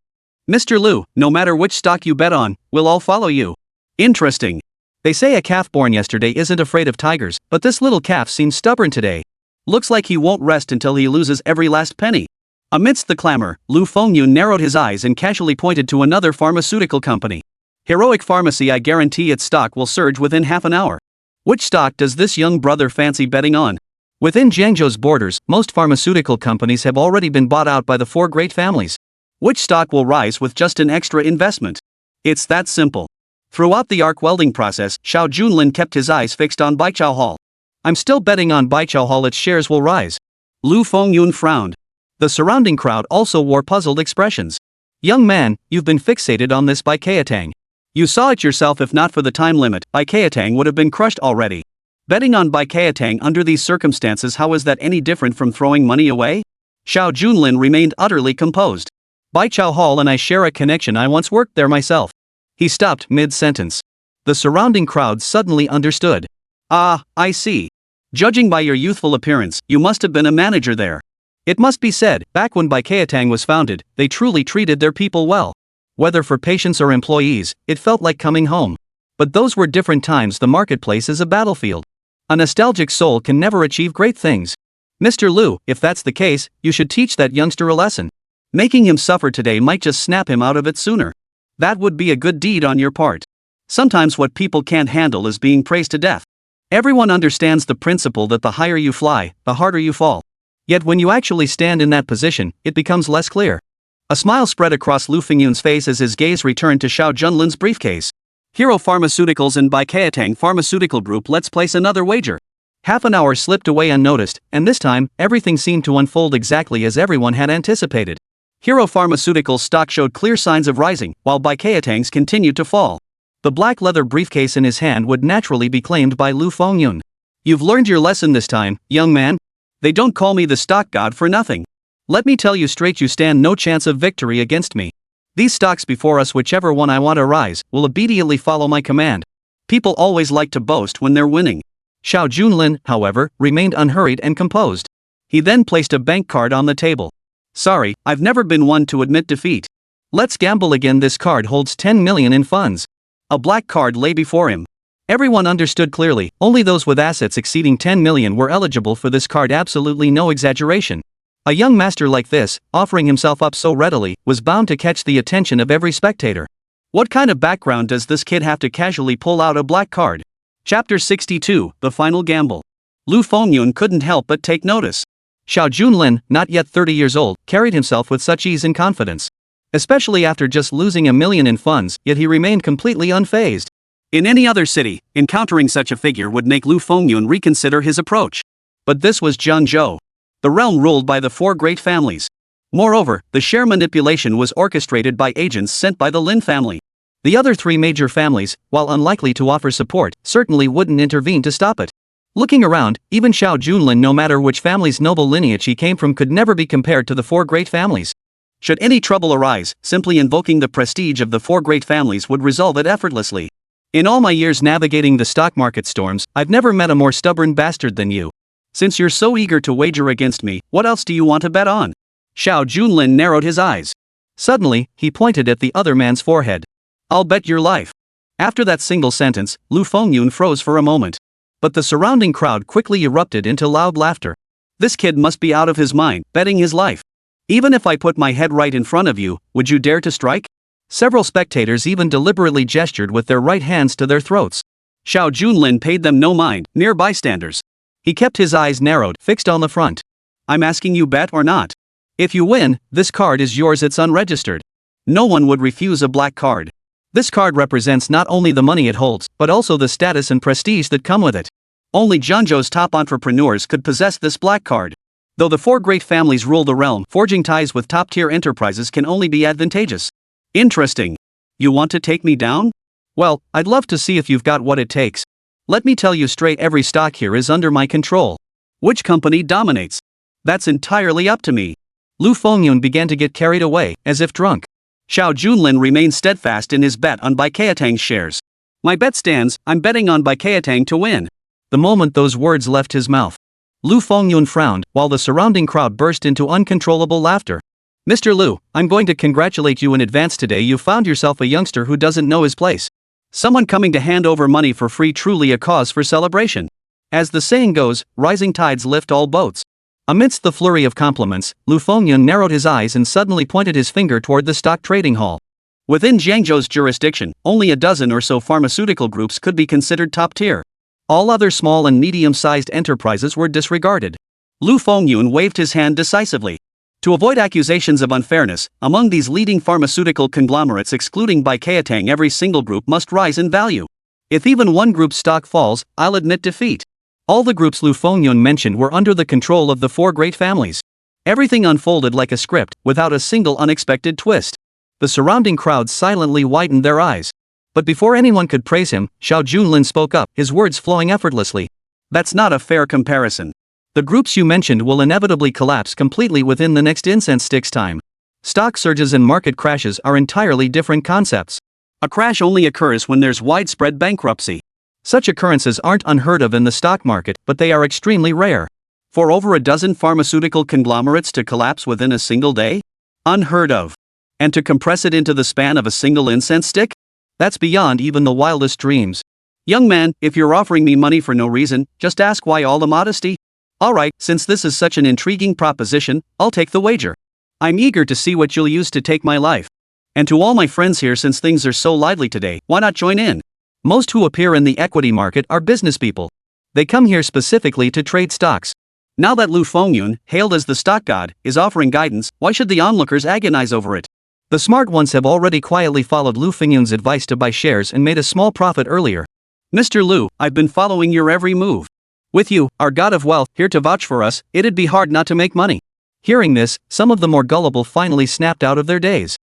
Speaker 1: Mr. Lu, no matter which stock you bet on, we'll all follow you. Interesting. They say a calf born yesterday isn't afraid of tigers, but this little calf seems stubborn today. Looks like he won't rest until he loses every last penny. Amidst the clamor, Lu Fengyun narrowed his eyes and casually pointed to another pharmaceutical company. Heroic Pharmacy, I guarantee its stock will surge within half an hour. Which stock does this young brother fancy betting on? Within Jiangzhou's borders, most pharmaceutical companies have already been bought out by the four great families. Which stock will rise with just an extra investment? It's that simple. Throughout the arc welding process, Xiao Junlin kept his eyes fixed on Baiqiao Hall. I'm still betting on Baiqiao Hall its shares will rise. Lu Fengyun frowned. The surrounding crowd also wore puzzled expressions. Young man, you've been fixated on this Baiqiao. You saw it yourself. If not for the time limit, Baiqiao would have been crushed already. Betting on Baiqiao under these circumstances, how is that any different from throwing money away? Xiao Junlin remained utterly composed. Baiqiao Hall and I share a connection. I once worked there myself. He stopped mid-sentence. The surrounding crowd suddenly understood. Ah, I see. Judging by your youthful appearance, you must have been a manager there. It must be said, back when Baiqiao was founded, they truly treated their people well. Whether for patients or employees, it felt like coming home. But those were different times. The marketplace is a battlefield. A nostalgic soul can never achieve great things. Mr. Lu, if that's the case, you should teach that youngster a lesson. Making him suffer today might just snap him out of it sooner. That would be a good deed on your part. Sometimes what people can't handle is being praised to death. Everyone understands the principle that the higher you fly, the harder you fall. Yet when you actually stand in that position, it becomes less clear. A smile spread across Lu Fengyun's face as his gaze returned to Xiao Junlin's briefcase. Hero Pharmaceuticals and Baiqiao Pharmaceutical Group, let's place another wager. Half an hour slipped away unnoticed, and this time, everything seemed to unfold exactly as everyone had anticipated. Hero Pharmaceuticals' stock showed clear signs of rising, while Baiqiao's continued to fall. The black leather briefcase in his hand would naturally be claimed by Lu Fengyun. You've learned your lesson this time, young man. They don't call me the stock god for nothing. Let me tell you straight, you stand no chance of victory against me. These stocks before us, whichever one I want to rise, will immediately follow my command. People always like to boast when they're winning. Xiao Junlin, however, remained unhurried and composed. He then placed a bank card on the table. Sorry, I've never been one to admit defeat. Let's gamble again. This card holds 10 million in funds. A black card lay before him. Everyone understood clearly, only those with assets exceeding 10 million were eligible for this card. Absolutely no exaggeration. A young master like this, offering himself up so readily, was bound to catch the attention of every spectator. What kind of background does this kid have to casually pull out a black card? Chapter 62, The Final Gamble. Lu Fengyun couldn't help but take notice. Xiao Junlin, not yet 30 years old, carried himself with such ease and confidence. Especially after just losing 1 million in funds, yet he remained completely unfazed. In any other city, encountering such a figure would make Lu Fengyun reconsider his approach. But this was Jiangzhou, the realm ruled by the four great families. Moreover, the share manipulation was orchestrated by agents sent by the Lin family. The other three major families, while unlikely to offer support, certainly wouldn't intervene to stop it. Looking around, even Xiao Junlin, no matter which family's noble lineage he came from, could never be compared to the four great families. Should any trouble arise, simply invoking the prestige of the four great families would resolve it effortlessly. In all my years navigating the stock market storms, I've never met a more stubborn bastard than you. Since you're so eager to wager against me, what else do you want to bet on? Xiao Junlin narrowed his eyes. Suddenly, he pointed at the other man's forehead. I'll bet your life. After that single sentence, Lu Fengyun froze for a moment. But the surrounding crowd quickly erupted into loud laughter. This kid must be out of his mind, betting his life. Even if I put my head right in front of you, would you dare to strike? Several spectators even deliberately gestured with their right hands to their throats. Xiao Junlin paid them no mind, mere bystanders. He kept his eyes narrowed, fixed on the front. I'm asking you, bet or not? If you win, this card is yours. It's unregistered. No one would refuse a black card. This card represents not only the money it holds, but also the status and prestige that come with it. Only Jiangzhou's top entrepreneurs could possess this black card. Though the four great families rule the realm, forging ties with top-tier enterprises can only be advantageous. Interesting. You want to take me down? Well, I'd love to see if you've got what it takes. Let me tell you straight, every stock here is under my control. Which company dominates? That's entirely up to me. Lu Fengyun began to get carried away, as if drunk. Xiao Junlin remained steadfast in his bet on Baiqiao's shares. My bet stands, I'm betting on Baiqiao to win. The moment those words left his mouth, Lu Fengyun frowned, while the surrounding crowd burst into uncontrollable laughter. Mr. Lu, I'm going to congratulate you in advance today. You found yourself a youngster who doesn't know his place. Someone coming to hand over money for free, truly a cause for celebration. As the saying goes, rising tides lift all boats. Amidst the flurry of compliments, Luo Qingcheng narrowed his eyes and suddenly pointed his finger toward the stock trading hall. Within Jiangzhou's jurisdiction, only a dozen or so pharmaceutical groups could be considered top tier. All other small and medium-sized enterprises were disregarded. Luo Qingcheng waved his hand decisively. To avoid accusations of unfairness, among these leading pharmaceutical conglomerates excluding Baijiatang, every single group must rise in value. If even one group's stock falls, I'll admit defeat. All the groups Luo Qingcheng mentioned were under the control of the four great families. Everything unfolded like a script, without a single unexpected twist. The surrounding crowds silently widened their eyes. But before anyone could praise him, Xiao Junlin spoke up, his words flowing effortlessly. That's not a fair comparison. The groups you mentioned will inevitably collapse completely within the next incense stick's time. Stock surges and market crashes are entirely different concepts. A crash only occurs when there's widespread bankruptcy. Such occurrences aren't unheard of in the stock market, but they are extremely rare. For over a dozen pharmaceutical conglomerates to collapse within a single day? Unheard of. And to compress it into the span of a single incense stick? That's beyond even the wildest dreams. Young man, if you're offering me money for no reason, just ask why all the modesty? Alright, since this is such an intriguing proposition, I'll take the wager. I'm eager to see what you'll use to take my life. And to all my friends here, since things are so lively today, why not join in? Most who appear in the equity market are business people. They come here specifically to trade stocks. Now that Luo Qingcheng, hailed as the stock god, is offering guidance, why should the onlookers agonize over it? The smart ones have already quietly followed Luo Qingcheng's advice to buy shares and made a small profit earlier. Mr. Luo, I've been following your every move. With you, our god of wealth, here to vouch for us, it'd be hard not to make money. Hearing this, some of the more gullible finally snapped out of their daze.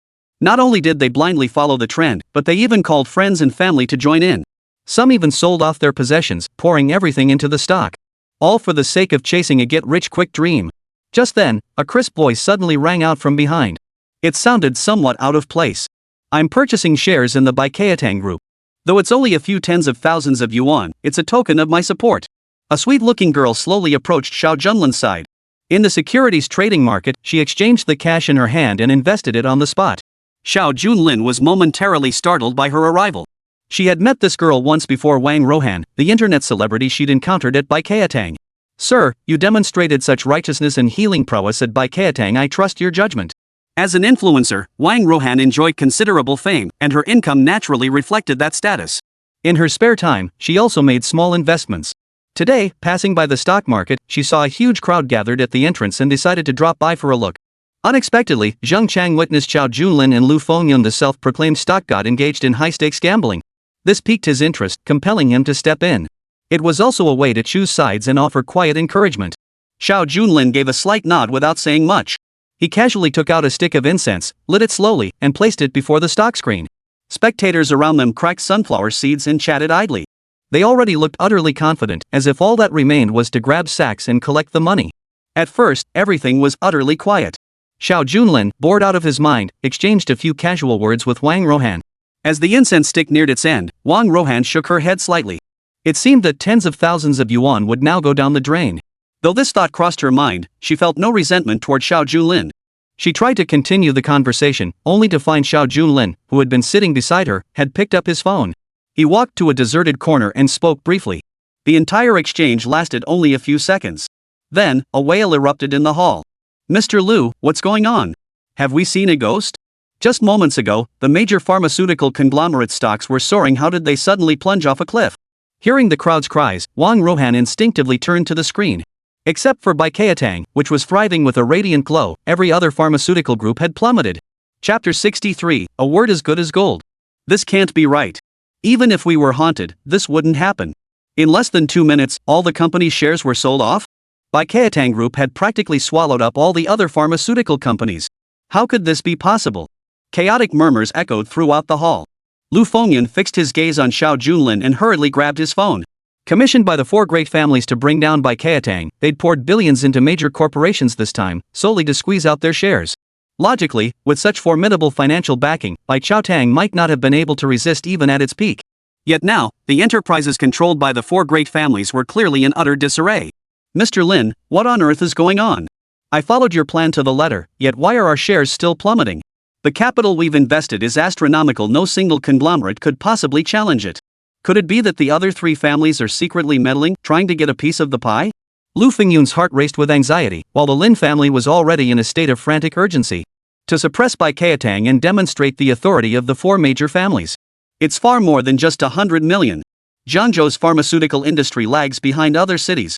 Speaker 1: Not only did they blindly follow the trend, but they even called friends and family to join in. Some even sold off their possessions, pouring everything into the stock. All for the sake of chasing a get-rich-quick dream. Just then, a crisp voice suddenly rang out from behind. It sounded somewhat out of place. I'm purchasing shares in the Baijiatang group. Though it's only a few tens of thousands of yuan, it's a token of my support. A sweet-looking girl slowly approached Xiao Junlin's side. In the securities trading market, she exchanged the cash in her hand and invested it on the spot. Xiao Junlin was momentarily startled by her arrival. She had met this girl once before, Wang Rohan, the internet celebrity she'd encountered at Baijiatang. Sir, you demonstrated such righteousness and healing prowess at Baijiatang. I trust your judgment. As an influencer, Wang Rohan enjoyed considerable fame, and her income naturally reflected that status. In her spare time, she also made small investments. Today, passing by the stock market, she saw a huge crowd gathered at the entrance and decided to drop by for a look. Unexpectedly, Zheng Chang witnessed Xiao Junlin and Luo Qingcheng, the self-proclaimed stock god, engaged in high-stakes gambling. This piqued his interest, compelling him to step in. It was also a way to choose sides and offer quiet encouragement. Xiao Junlin gave a slight nod without saying much. He casually took out a stick of incense, lit it slowly, and placed it before the stock screen. Spectators around them cracked sunflower seeds and chatted idly. They already looked utterly confident, as if all that remained was to grab sacks and collect the money. At first, everything was utterly quiet. Xiao Junlin, bored out of his mind, exchanged a few casual words with Wang Rohan. As the incense stick neared its end, Wang Rohan shook her head slightly. It seemed that tens of thousands of yuan would now go down the drain. Though this thought crossed her mind, she felt no resentment toward Xiao Junlin. She tried to continue the conversation, only to find Xiao Junlin, who had been sitting beside her, had picked up his phone. He walked to a deserted corner and spoke briefly. The entire exchange lasted only a few seconds. Then, a wail erupted in the hall. Mr. Luo, what's going on? Have we seen a ghost? Just moments ago, the major pharmaceutical conglomerate stocks were soaring. How did they suddenly plunge off a cliff? Hearing the crowd's cries, Wang Rohan instinctively turned to the screen. Except for Baijiatang, which was thriving with a radiant glow, every other pharmaceutical group had plummeted. Chapter 63, A Word as Good as Gold. This can't be right. Even if we were haunted, this wouldn't happen. In less than 2 minutes, all the company's shares were sold off? Baijiatang Group had practically swallowed up all the other pharmaceutical companies. How could this be possible? Chaotic murmurs echoed throughout the hall. Luo Qingcheng fixed his gaze on Xiao Junlin and hurriedly grabbed his phone. Commissioned by the four great families to bring down Baijiatang, they'd poured billions into major corporations this time, solely to squeeze out their shares. Logically, with such formidable financial backing, Baijiatang might not have been able to resist even at its peak. Yet now, the enterprises controlled by the four great families were clearly in utter disarray. Mr. Lin, what on earth is going on? I followed your plan to the letter, yet why are our shares still plummeting? The capital we've invested is astronomical. No single conglomerate could possibly challenge it. Could it be that the other three families are secretly meddling, trying to get a piece of the pie? Lu Fingyun's heart raced with anxiety, while the Lin family was already in a state of frantic urgency to suppress Bai Keitang and demonstrate the authority of the four major families. It's far more than just 100 million. Jiangzhou's pharmaceutical industry lags behind other cities.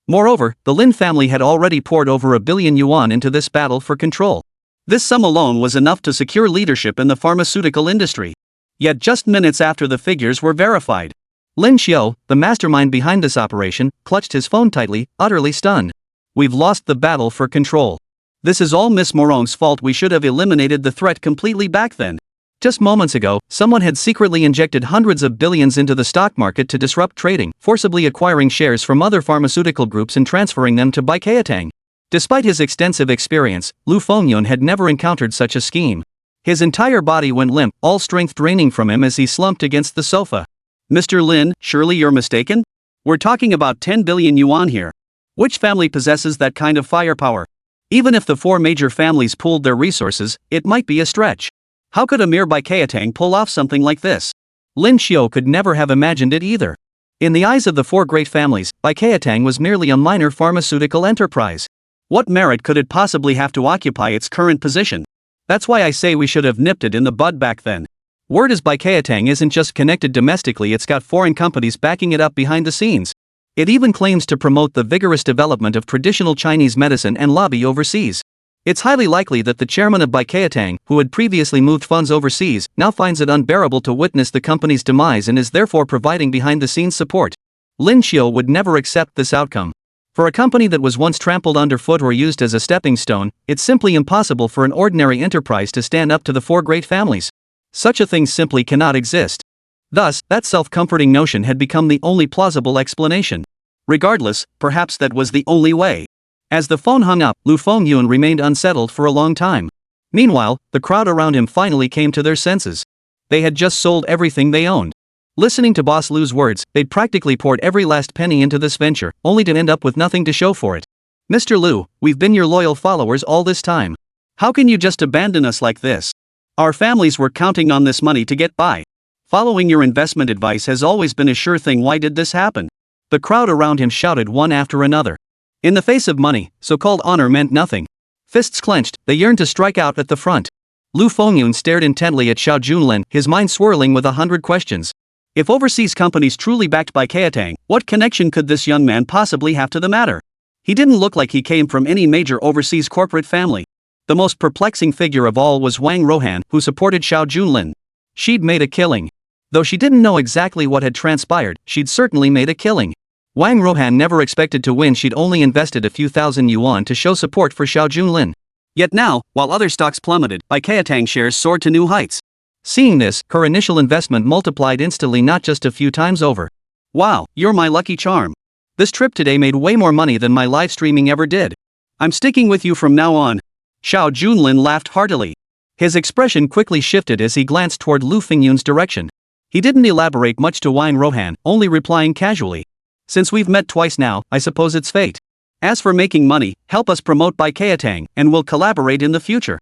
Speaker 1: Moreover, the Lin family had already poured over 1 billion yuan into this battle for control. This sum alone was enough to secure leadership in the pharmaceutical industry. Yet just minutes after the figures were verified, Lin Xiao, the mastermind behind this operation, clutched his phone tightly, utterly stunned. We've lost the battle for control. This is all Miss Morong's fault. We should have eliminated the threat completely back then. Just moments ago, someone had secretly injected hundreds of billions into the stock market to disrupt trading, forcibly acquiring shares from other pharmaceutical groups and transferring them to Bai Keitang. Despite his extensive experience, Lu Fengyun had never encountered such a scheme. His entire body went limp, all strength draining from him as he slumped against the sofa. Mr. Lin, surely you're mistaken? We're talking about 10 billion yuan here. Which family possesses that kind of firepower? Even if the four major families pooled their resources, it might be a stretch. How could a mere Bai Keitang pull off something like this? Lin Xiao could never have imagined it either. In the eyes of the four great families, Bai Keitang was merely a minor pharmaceutical enterprise. What merit could it possibly have to occupy its current position? That's why I say we should have nipped it in the bud back then. Word is Bai Keitang isn't just connected domestically, it's got foreign companies backing it up behind the scenes. It even claims to promote the vigorous development of traditional Chinese medicine and lobby overseas. It's highly likely that the chairman of Bai Keitang, who had previously moved funds overseas, now finds it unbearable to witness the company's demise and is therefore providing behind-the-scenes support. Lin Xiao would never accept this outcome. For a company that was once trampled underfoot or used as a stepping stone, it's simply impossible for an ordinary enterprise to stand up to the four great families. Such a thing simply cannot exist. Thus, that self-comforting notion had become the only plausible explanation. Regardless, perhaps that was the only way. As the phone hung up, Lu Fengyun remained unsettled for a long time. Meanwhile, the crowd around him finally came to their senses. They had just sold everything they owned. Listening to Boss Lu's words, they'd practically poured every last penny into this venture, only to end up with nothing to show for it. Mr. Lu, we've been your loyal followers all this time. How can you just abandon us like this? Our families were counting on this money to get by. Following your investment advice has always been a sure thing. Why did this happen? The crowd around him shouted one after another. In the face of money, so-called honor meant nothing. Fists clenched, they yearned to strike out at the front. Lu Fengyun stared intently at Xiao Junlin, his mind swirling with 100 questions. If overseas companies truly backed Bai Keitang, what connection could this young man possibly have to the matter? He didn't look like he came from any major overseas corporate family. The most perplexing figure of all was Wang Rohan, who supported Xiao Junlin. She'd made a killing. Though she didn't know exactly what had transpired, she'd certainly made a killing. Wang Rohan never expected to win. She'd only invested a few thousand yuan to show support for Xiao Junlin. Yet now, while other stocks plummeted, Bai Keitang shares soared to new heights. Seeing this, her initial investment multiplied instantly, not just a few times over. Wow, you're my lucky charm. This trip today made way more money than my live streaming ever did. I'm sticking with you from now on. Xiao Junlin laughed heartily. His expression quickly shifted as he glanced toward Lu Fengyun's direction. He didn't elaborate much to Wang Rohan, only replying casually. Since we've met twice now, I suppose it's fate. As for making money, help us promote Bai Keitang, and we'll collaborate in the future.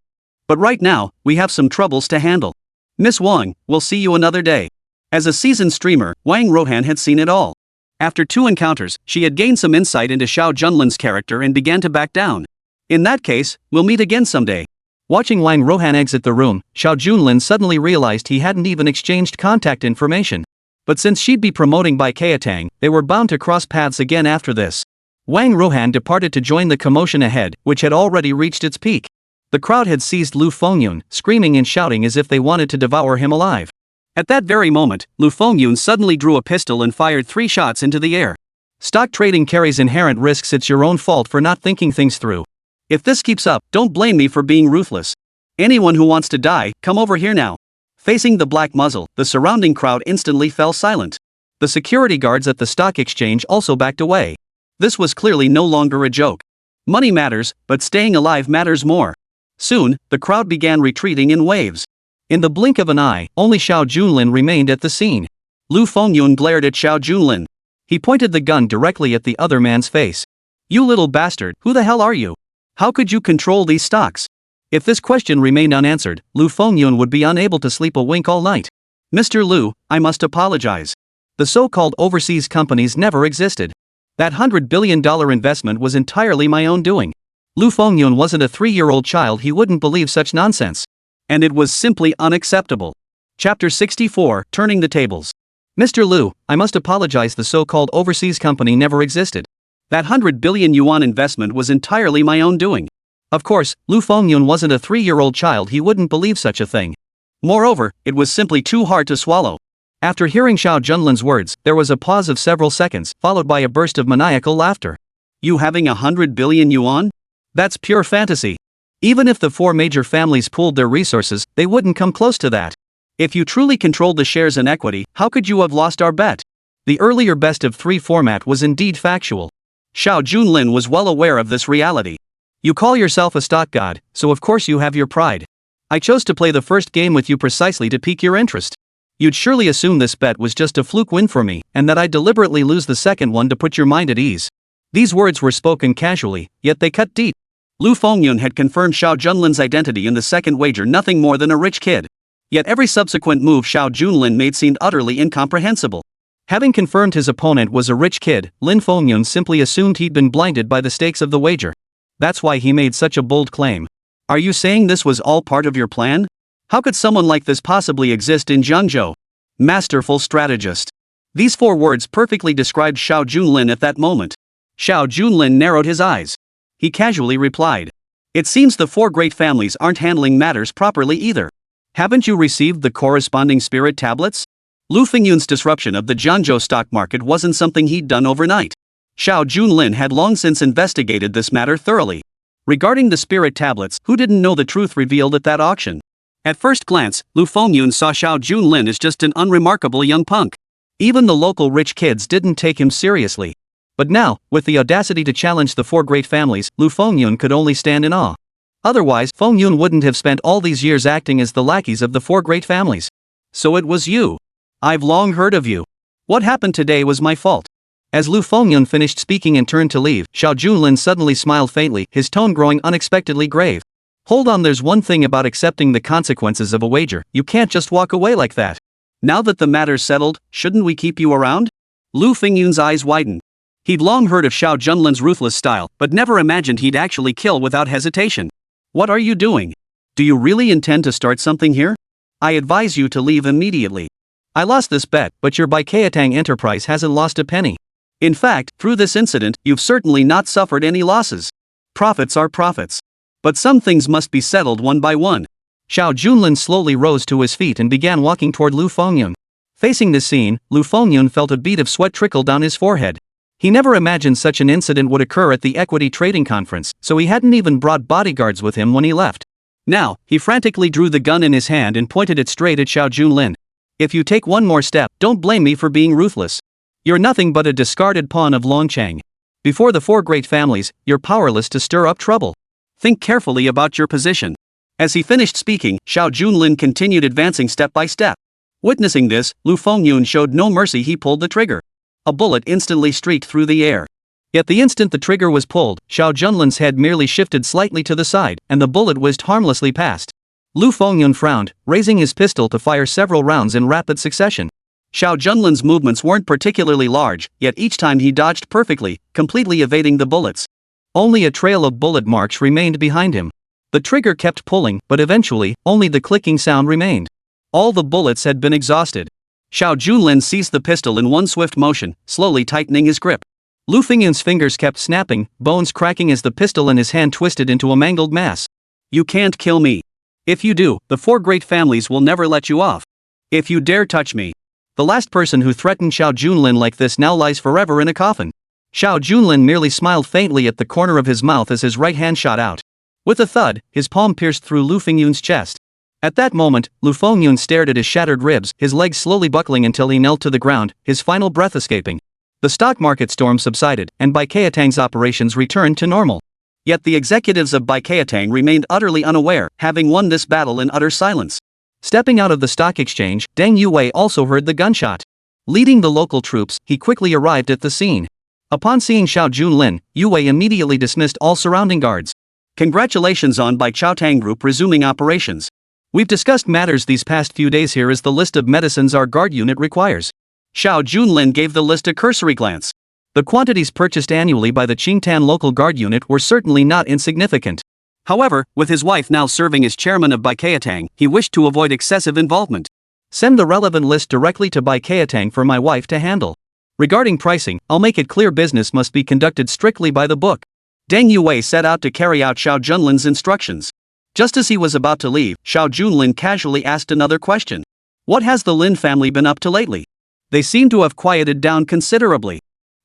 Speaker 1: But right now, we have some troubles to handle. Miss Wang, we'll see you another day. As a seasoned streamer, Wang Rohan had seen it all. After 2 encounters, she had gained some insight into Xiao Junlin's character and began to back down. In that case, we'll meet again someday. Watching Wang Rohan exit the room, Xiao Junlin suddenly realized he hadn't even exchanged contact information. But since she'd be promoting Bai Keitang, they were bound to cross paths again after this. Wang Rohan departed to join the commotion ahead, which had already reached its peak. The crowd had seized Lu Fengyun, screaming and shouting as if they wanted to devour him alive. At that very moment, Lu Fengyun suddenly drew a pistol and fired 3 shots into the air. Stock trading carries inherent risks. It's your own fault for not thinking things through. If this keeps up, don't blame me for being ruthless. Anyone who wants to die, come over here now. Facing the black muzzle, the surrounding crowd instantly fell silent. The security guards at the stock exchange also backed away. This was clearly no longer a joke. Money matters, but staying alive matters more. Soon, the crowd began retreating in waves. In the blink of an eye, only Xiao Junlin remained at the scene. Lu Fengyun glared at Xiao Junlin. He pointed the gun directly at the other man's face. You little bastard, who the hell are you? How could you control these stocks? If this question remained unanswered, Lu Fengyun would be unable to sleep a wink all night. Mr. Lu, I must apologize. The so-called overseas companies never existed. That $100 billion investment was entirely my own doing. Lu Fengyun wasn't a 3-year-old child, he wouldn't believe such nonsense. And it was simply unacceptable. Chapter 64, Turning the Tables. Mr. Lu, I must apologize, the so-called overseas company never existed. That 100 billion yuan investment was entirely my own doing. Of course, Lu Fengyun wasn't a 3-year-old child, he wouldn't believe such a thing. Moreover, it was simply too hard to swallow. After hearing Xiao Junlin's words, there was a pause of several seconds, followed by a burst of maniacal laughter. You having 100 billion yuan? That's pure fantasy. Even if the 4 major families pooled their resources, they wouldn't come close to that. If you truly controlled the shares and equity, how could you have lost our bet? The earlier best of 3 format was indeed factual. Xiao Junlin was well aware of this reality. You call yourself a stock god, so of course you have your pride. I chose to play the first game with you precisely to pique your interest. You'd surely assume this bet was just a fluke win for me, and that I'd deliberately lose the second one to put your mind at ease. These words were spoken casually, yet they cut deep. Lu Fengyun had confirmed Xiao Junlin's identity in the second wager, nothing more than a rich kid. Yet every subsequent move Xiao Junlin made seemed utterly incomprehensible. Having confirmed his opponent was a rich kid, Lin Fengyun simply assumed he'd been blinded by the stakes of the wager. That's why he made such a bold claim. Are you saying this was all part of your plan? How could someone like this possibly exist in Jiangzhou? Masterful strategist. These 4 words perfectly described Xiao Junlin at that moment. Xiao Junlin narrowed his eyes. He casually replied. It seems the 4 great families aren't handling matters properly either. Haven't you received the corresponding spirit tablets? Lu Fengyun's disruption of the Jiangzhou stock market wasn't something he'd done overnight. Xiao Junlin had long since investigated this matter thoroughly. Regarding the spirit tablets, who didn't know the truth revealed at that auction? At first glance, Lu Fengyun saw Xiao Junlin as just an unremarkable young punk. Even the local rich kids didn't take him seriously. But now, with the audacity to challenge the 4 great families, Lu Fengyun could only stand in awe. Otherwise, Fengyun wouldn't have spent all these years acting as the lackeys of the 4 great families. So it was you. I've long heard of you. What happened today was my fault. As Lu Fengyun finished speaking and turned to leave, Xiao Junlin suddenly smiled faintly, his tone growing unexpectedly grave. Hold on, there's one thing about accepting the consequences of a wager, you can't just walk away like that. Now that the matter's settled, shouldn't we keep you around? Lu Fengyun's eyes widened. He'd long heard of Xiao Junlin's ruthless style, but never imagined he'd actually kill without hesitation. What are you doing? Do you really intend to start something here? I advise you to leave immediately. I lost this bet, but your Baikatang enterprise hasn't lost a penny. In fact, through this incident, you've certainly not suffered any losses. Profits are profits. But some things must be settled one by one. Xiao Junlin slowly rose to his feet and began walking toward Lu Fengyun. Facing this scene, Lu Fengyun felt a bead of sweat trickle down his forehead. He never imagined such an incident would occur at the equity trading conference, so he hadn't even brought bodyguards with him when he left. Now, he frantically drew the gun in his hand and pointed it straight at Xiao Junlin. If you take one more step, don't blame me for being ruthless. You're nothing but a discarded pawn of Longcheng. Before the 4 great families, you're powerless to stir up trouble. Think carefully about your position. As he finished speaking, Xiao Junlin continued advancing step by step. Witnessing this, Lu Fengyun showed no mercy. He pulled the trigger. A bullet instantly streaked through the air. Yet the instant the trigger was pulled, Xiao Junlin's head merely shifted slightly to the side, and the bullet whizzed harmlessly past. Lu Fengyun frowned, raising his pistol to fire several rounds in rapid succession. Xiao Junlin's movements weren't particularly large, yet each time he dodged perfectly, completely evading the bullets. Only a trail of bullet marks remained behind him. The trigger kept pulling, but eventually, only the clicking sound remained. All the bullets had been exhausted. Xiao Junlin seized the pistol in one swift motion, slowly tightening his grip. Lu Fengyun's fingers kept snapping, bones cracking as the pistol in his hand twisted into a mangled mass. You can't kill me. If you do, the 4 great families will never let you off. If you dare touch me. The last person who threatened Xiao Junlin like this now lies forever in a coffin. Xiao Junlin merely smiled faintly at the corner of his mouth as his right hand shot out. With a thud, his palm pierced through Lu Fengyun's chest. At that moment, Lu Fengyun stared at his shattered ribs, his legs slowly buckling until he knelt to the ground, his final breath escaping. The stock market storm subsided, and Baikatang's operations returned to normal. Yet the executives of Baikatang remained utterly unaware, having won this battle in utter silence. Stepping out of the stock exchange, Deng Yue also heard the gunshot. Leading the local troops, he quickly arrived at the scene. Upon seeing Xiao Junlin, Yue immediately dismissed all surrounding guards. Congratulations on Baikatang Group resuming operations. We've discussed matters these past few days. Here is the list of medicines our guard unit requires. Xiao Junlin gave the list a cursory glance. The quantities purchased annually by the Qingtan local guard unit were certainly not insignificant. However, with his wife now serving as chairman of Baikayatang, he wished to avoid excessive involvement. Send the relevant list directly to Baikayatang for my wife to handle. Regarding pricing, I'll make it clear business must be conducted strictly by the book. Deng Yue set out to carry out Xiao Junlin's instructions. Just as he was about to leave, Xiao Junlin casually asked another question. What has the Lin family been up to lately? They seem to have quieted down considerably.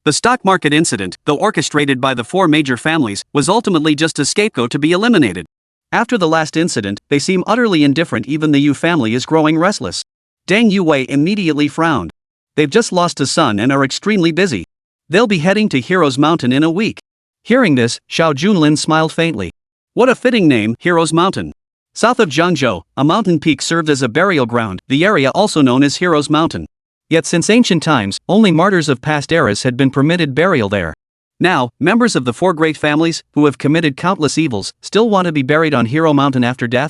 Speaker 1: The stock market incident, though orchestrated by the four major families, was ultimately just a scapegoat to be eliminated. After the last incident, they seem utterly indifferent. Even the Yu family is growing restless. Deng Yue immediately frowned. They've just lost a son and are extremely busy. They'll be heading to Heroes Mountain in a week. Hearing this, Xiao Junlin smiled faintly. What a fitting name, Heroes Mountain. South of Jiangzhou, a mountain peak served as a burial ground, the area also known as Heroes Mountain. Yet since ancient times, only martyrs of past eras had been permitted burial there. Now, members of the four great families, who have committed countless evils, still want to be buried on Hero Mountain after death?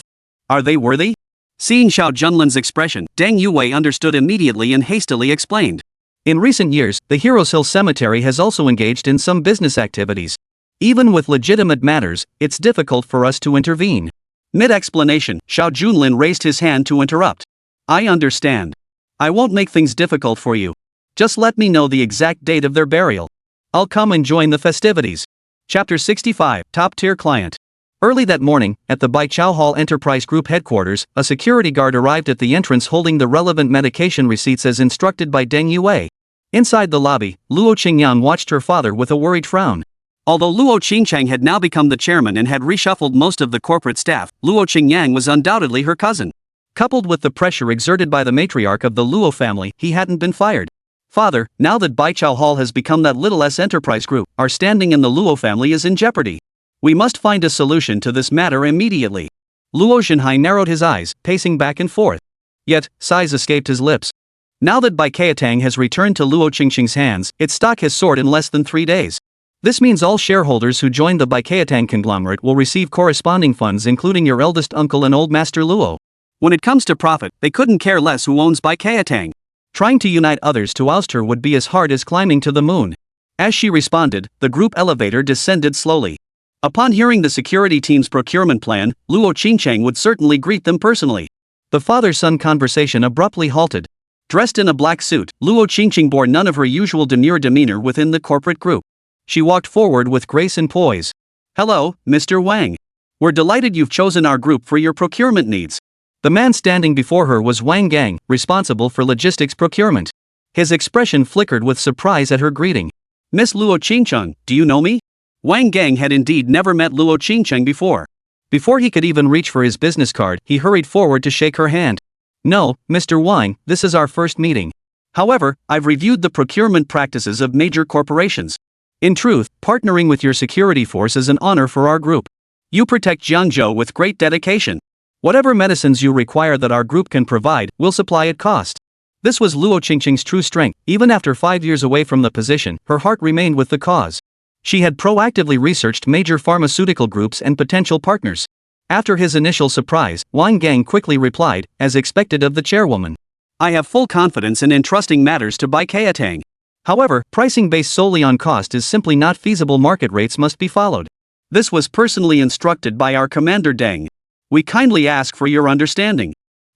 Speaker 1: Are they worthy? Seeing Xiao Junlin's expression, Deng Yue understood immediately and hastily explained. In recent years, the Heroes Hill Cemetery has also engaged in some business activities. Even with legitimate matters, it's difficult for us to intervene. Mid-explanation, Xiao Junlin raised his hand to interrupt. I understand. I won't make things difficult for you. Just let me know the exact date of their burial. I'll come and join the festivities. Chapter 65, Top-Tier Client. Early that morning, at the Baichao Hall Enterprise Group headquarters, a security guard arrived at the entrance holding the relevant medication receipts as instructed by Deng Yue. Inside the lobby, Luo Qingcheng watched her father with a worried frown. Although Luo Qingcheng had now become the chairman and had reshuffled most of the corporate staff, Luo Qingcheng was undoubtedly her cousin. Coupled with the pressure exerted by the matriarch of the Luo family, he hadn't been fired. Father, now that Baichao Hall has become that little S enterprise group, our standing in the Luo family is in jeopardy. We must find a solution to this matter immediately. Luo Xinhai narrowed his eyes, pacing back and forth. Yet, sighs escaped his lips. Now that Baikayatang has returned to Luo Qingcheng's hands, its stock has soared in less than 3 days. This means all shareholders who joined the Baikayatang conglomerate will receive corresponding funds, including your eldest uncle and old master Luo. When it comes to profit, they couldn't care less who owns Baikayatang. Trying to unite others to oust her would be as hard as climbing to the moon. As she responded, the group elevator descended slowly. Upon hearing the security team's procurement plan, Luo Qingcheng would certainly greet them personally. The father-son conversation abruptly halted. Dressed in a black suit, Luo Qingcheng bore none of her usual demure demeanor within the corporate group. She walked forward with grace and poise. Hello, Mr. Wang. We're delighted you've chosen our group for your procurement needs. The man standing before her was Wang Gang, responsible for logistics procurement. His expression flickered with surprise at her greeting. Miss Luo Qingcheng, do you know me? Wang Gang had indeed never met Luo Qingcheng before. Before he could even reach for his business card, he hurried forward to shake her hand. No, Mr. Wang, this is our first meeting. However, I've reviewed the procurement practices of major corporations. In truth, partnering with your security force is an honor for our group. You protect Jiangzhou with great dedication. Whatever medicines you require that our group can provide, we'll supply at cost. This was Luo Qingcheng's true strength. Even after 5 years away from the position, her heart remained with the cause. She had proactively researched major pharmaceutical groups and potential partners. After his initial surprise, Wang Gang quickly replied, as expected of the chairwoman. I have full confidence in entrusting matters to Baikayatang. However, pricing based solely on cost is simply not feasible. Market rates must be followed. This was personally instructed by our commander Deng. We kindly ask for your understanding.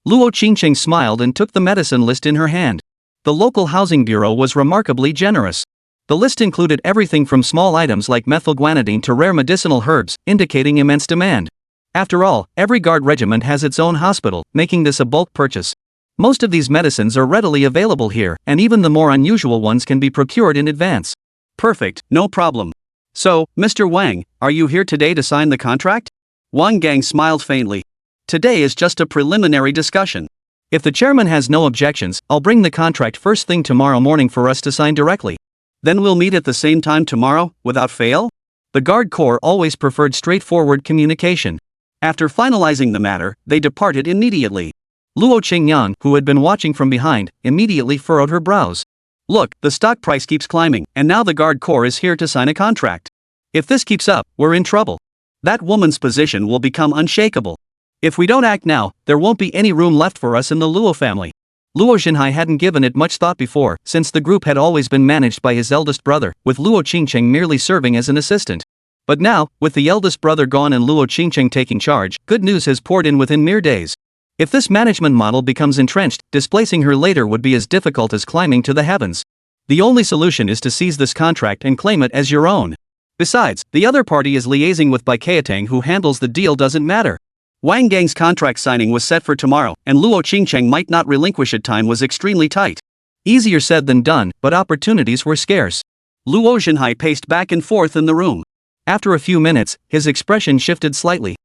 Speaker 1: Luo Qingcheng smiled and took the medicine list in her hand. The local housing bureau was remarkably generous. The list included everything from small items like methylguanidine to rare medicinal herbs, indicating immense demand. After all, every guard regiment has its own hospital, making this a bulk purchase. Most of these medicines are readily available here, and even the more unusual ones can be procured in advance. Perfect, no problem. So, Mr. Wang, are you here today to sign the contract? Wang Gang smiled faintly. Today is just a preliminary discussion. If the chairman has no objections, I'll bring the contract first thing tomorrow morning for us to sign directly. Then we'll meet at the same time tomorrow, without fail? The Guard Corps always preferred straightforward communication. After finalizing the matter, they departed immediately. Luo Qingyan, who had been watching from behind, immediately furrowed her brows. Look, the stock price keeps climbing, and now the Guard Corps is here to sign a contract. If this keeps up, we're in trouble. That woman's position will become unshakable. If we don't act now, there won't be any room left for us in the Luo family. Luo Xinhai hadn't given it much thought before, since the group had always been managed by his eldest brother, with Luo Qingcheng merely serving as an assistant. But now, with the eldest brother gone and Luo Qingcheng taking charge, good news has poured in within mere days. If this management model becomes entrenched, displacing her later would be as difficult as climbing to the heavens. The only solution is to seize this contract and claim it as your own. Besides, the other party is liaising with Baikatang, who handles the deal doesn't matter. Wang Gang's contract signing was set for tomorrow, and Luo Qingcheng might not relinquish it. Time was extremely tight. Easier said than done, but opportunities were scarce. Luo Xinhai paced back and forth in the room. After a few minutes, his expression shifted slightly.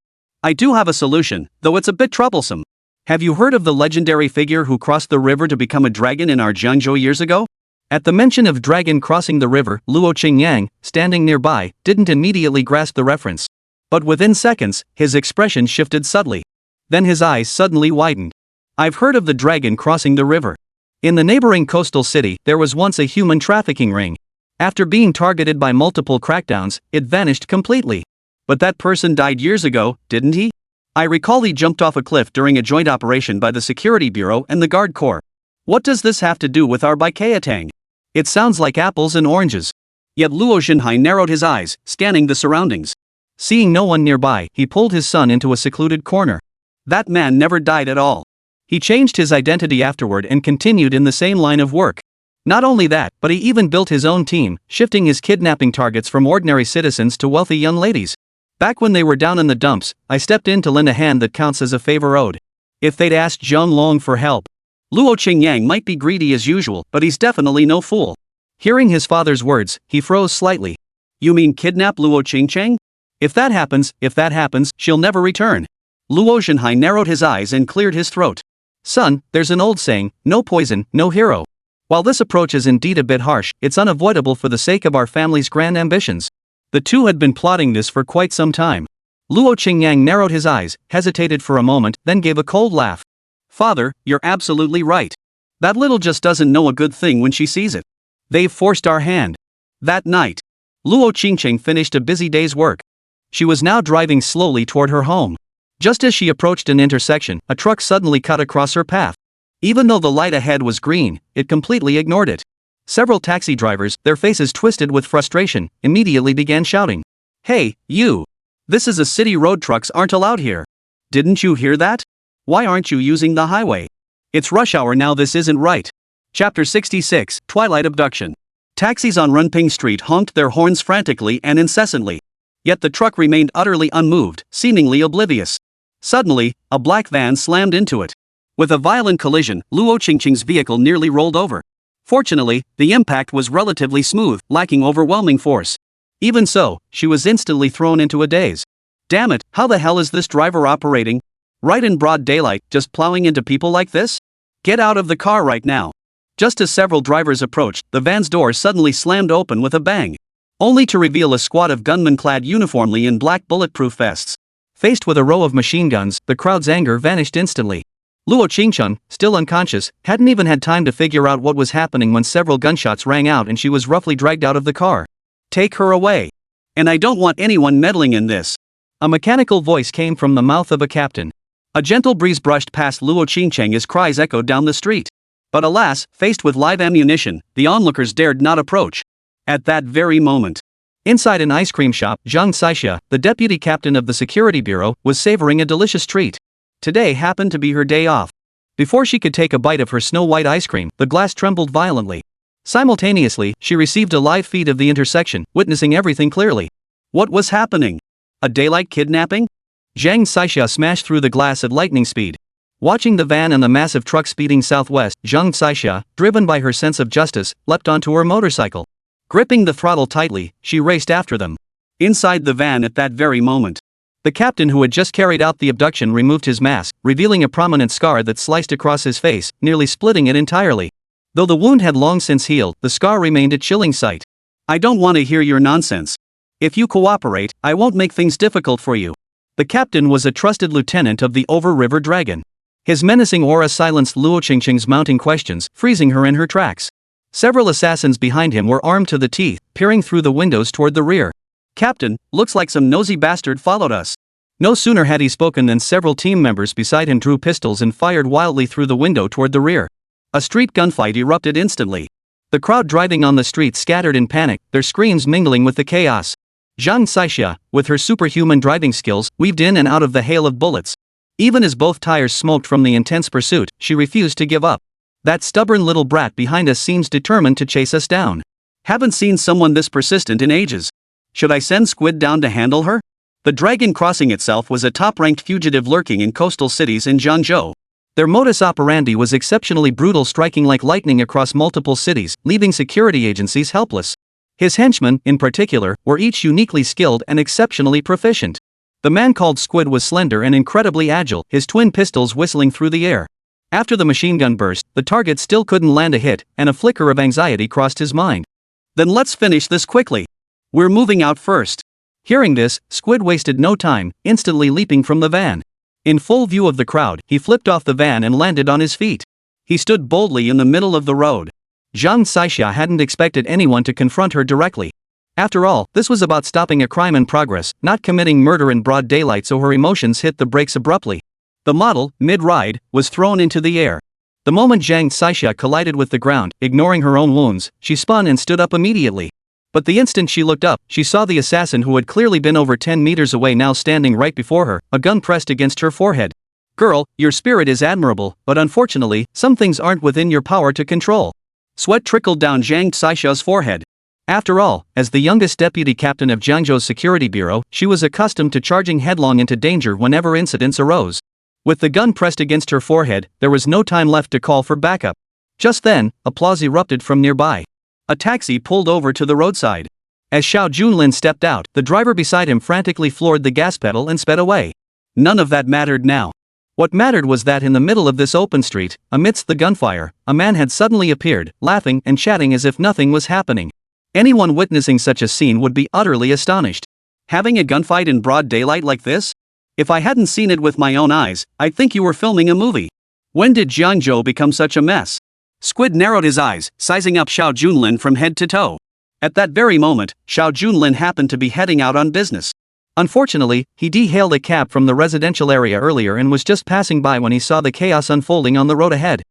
Speaker 1: I do have a solution, though it's a bit troublesome. Have you heard of the legendary figure who crossed the river to become a dragon in our Jiangzhou years ago? At the mention of dragon crossing the river, Luo Qingyang, standing nearby, didn't immediately grasp the reference. But within seconds, his expression shifted subtly. Then his eyes suddenly widened. I've heard of the dragon crossing the river. In the neighboring coastal city, there was once a human trafficking ring. After being targeted by multiple crackdowns, it vanished completely. But that person died years ago, didn't he? I recall he jumped off a cliff during a joint operation by the Security Bureau and the Guard Corps. What does this have to do with our Baikatang? It sounds like apples and oranges. Yet Luo Xinhai narrowed his eyes, scanning the surroundings. Seeing no one nearby, he pulled his son into a secluded corner. That man never died at all. He changed his identity afterward and continued in the same line of work. Not only that, but he even built his own team, shifting his kidnapping targets from ordinary citizens to wealthy young ladies. Back when they were down in the dumps, I stepped in to lend a hand that counts as a favor owed. If they'd asked Zhang Long for help. Luo Qingyang might be greedy as usual, but he's definitely no fool. Hearing his father's words, he froze slightly. You mean kidnap Luo Qingcheng? If that happens, she'll never return. Luo Xinhai narrowed his eyes and cleared his throat. Son, there's an old saying, no poison, no hero. While this approach is indeed a bit harsh, it's unavoidable for the sake of our family's grand ambitions. The two had been plotting this for quite some time. Luo Qingyang narrowed his eyes, hesitated for a moment, then gave a cold laugh. Father, you're absolutely right. That little just doesn't know a good thing when she sees it. They've forced our hand. That night, Luo Qingcheng finished a busy day's work. She was now driving slowly toward her home. Just as she approached an intersection, a truck suddenly cut across her path. Even though the light ahead was green, it completely ignored it. Several taxi drivers, their faces twisted with frustration, immediately began shouting. Hey, you! This is a city, road trucks aren't allowed here. Didn't you hear that? Why aren't you using the highway? It's rush hour now, this isn't right. Chapter 66, Twilight Abduction. Taxis on Runping Street honked their horns frantically and incessantly. Yet the truck remained utterly unmoved, seemingly oblivious. Suddenly, a black van slammed into it. With a violent collision, Luo Qingcheng's vehicle nearly rolled over. Fortunately, the impact was relatively smooth, lacking overwhelming force. Even so, she was instantly thrown into a daze. Damn it, how the hell is this driver operating? Right in broad daylight, just plowing into people like this? Get out of the car right now. Just as several drivers approached, the van's door suddenly slammed open with a bang. Only to reveal a squad of gunmen clad uniformly in black bulletproof vests. Faced with a row of machine guns, the crowd's anger vanished instantly. Luo Qingcheng, still unconscious, hadn't even had time to figure out what was happening when several gunshots rang out and she was roughly dragged out of the car. Take her away. And I don't want anyone meddling in this. A mechanical voice came from the mouth of a captain. A gentle breeze brushed past Luo Qingcheng as cries echoed down the street. But alas, faced with live ammunition, the onlookers dared not approach. At that very moment, inside an ice cream shop, Zhang Xia, the deputy captain of the Security Bureau, was savoring a delicious treat. Today happened to be her day off. Before she could take a bite of her snow-white ice cream, the glass trembled violently. Simultaneously, she received a live feed of the intersection, witnessing everything clearly. What was happening? A daylight kidnapping? Zhang Xia smashed through the glass at lightning speed. Watching the van and the massive truck speeding southwest, Zhang Xia, driven by her sense of justice, leapt onto her motorcycle. Gripping the throttle tightly, she raced after them. Inside the van at that very moment, the captain who had just carried out the abduction removed his mask, revealing a prominent scar that sliced across his face, nearly splitting it entirely. Though the wound had long since healed, the scar remained a chilling sight. I don't want to hear your nonsense. If you cooperate, I won't make things difficult for you. The captain was a trusted lieutenant of the Over-River Dragon. His menacing aura silenced Luo Qingcheng's mounting questions, freezing her in her tracks. Several assassins behind him were armed to the teeth, peering through the windows toward the rear. Captain, looks like some nosy bastard followed us. No sooner had he spoken than several team members beside him drew pistols and fired wildly through the window toward the rear. A street gunfight erupted instantly. The crowd driving on the street scattered in panic, their screams mingling with the chaos. Zhang Xia, with her superhuman driving skills, weaved in and out of the hail of bullets. Even as both tires smoked from the intense pursuit, she refused to give up. That stubborn little brat behind us seems determined to chase us down. Haven't seen someone this persistent in ages. Should I send Squid down to handle her? The Dragon Crossing itself was a top-ranked fugitive lurking in coastal cities in Jiangzhou. Their modus operandi was exceptionally brutal, striking like lightning across multiple cities, leaving security agencies helpless. His henchmen, in particular, were each uniquely skilled and exceptionally proficient. The man called Squid was slender and incredibly agile, his twin pistols whistling through the air. After the machine gun burst, the target still couldn't land a hit, and a flicker of anxiety crossed his mind. Then let's finish this quickly. We're moving out first. Hearing this, Squid wasted no time, instantly leaping from the van. In full view of the crowd, he flipped off the van and landed on his feet. He stood boldly in the middle of the road. Zhang Xia hadn't expected anyone to confront her directly. After all, this was about stopping a crime in progress, not committing murder in broad daylight, so her emotions hit the brakes abruptly. The model, mid-ride, was thrown into the air. The moment Zhang Xia collided with the ground, ignoring her own wounds, she spun and stood up immediately. But the instant she looked up, she saw the assassin who had clearly been over 10 meters away now standing right before her, a gun pressed against her forehead. Girl, your spirit is admirable, but unfortunately, some things aren't within your power to control. Sweat trickled down Zhang Xiao's forehead. After all, as the youngest deputy captain of Jiangzhou's security bureau, she was accustomed to charging headlong into danger whenever incidents arose. With the gun pressed against her forehead, there was no time left to call for backup. Just then, applause erupted from nearby. A taxi pulled over to the roadside. As Xiao Junlin stepped out, the driver beside him frantically floored the gas pedal and sped away. None of that mattered now. What mattered was that in the middle of this open street, amidst the gunfire, a man had suddenly appeared, laughing and chatting as if nothing was happening. Anyone witnessing such a scene would be utterly astonished. Having a gunfight in broad daylight like this? If I hadn't seen it with my own eyes, I'd think you were filming a movie. When did Jiangzhou become such a mess? Squid narrowed his eyes, sizing up Xiao Junlin from head to toe. At that very moment, Xiao Junlin happened to be heading out on business. Unfortunately, he hailed a cab from the residential area earlier and was just passing by when he saw the chaos unfolding on the road ahead.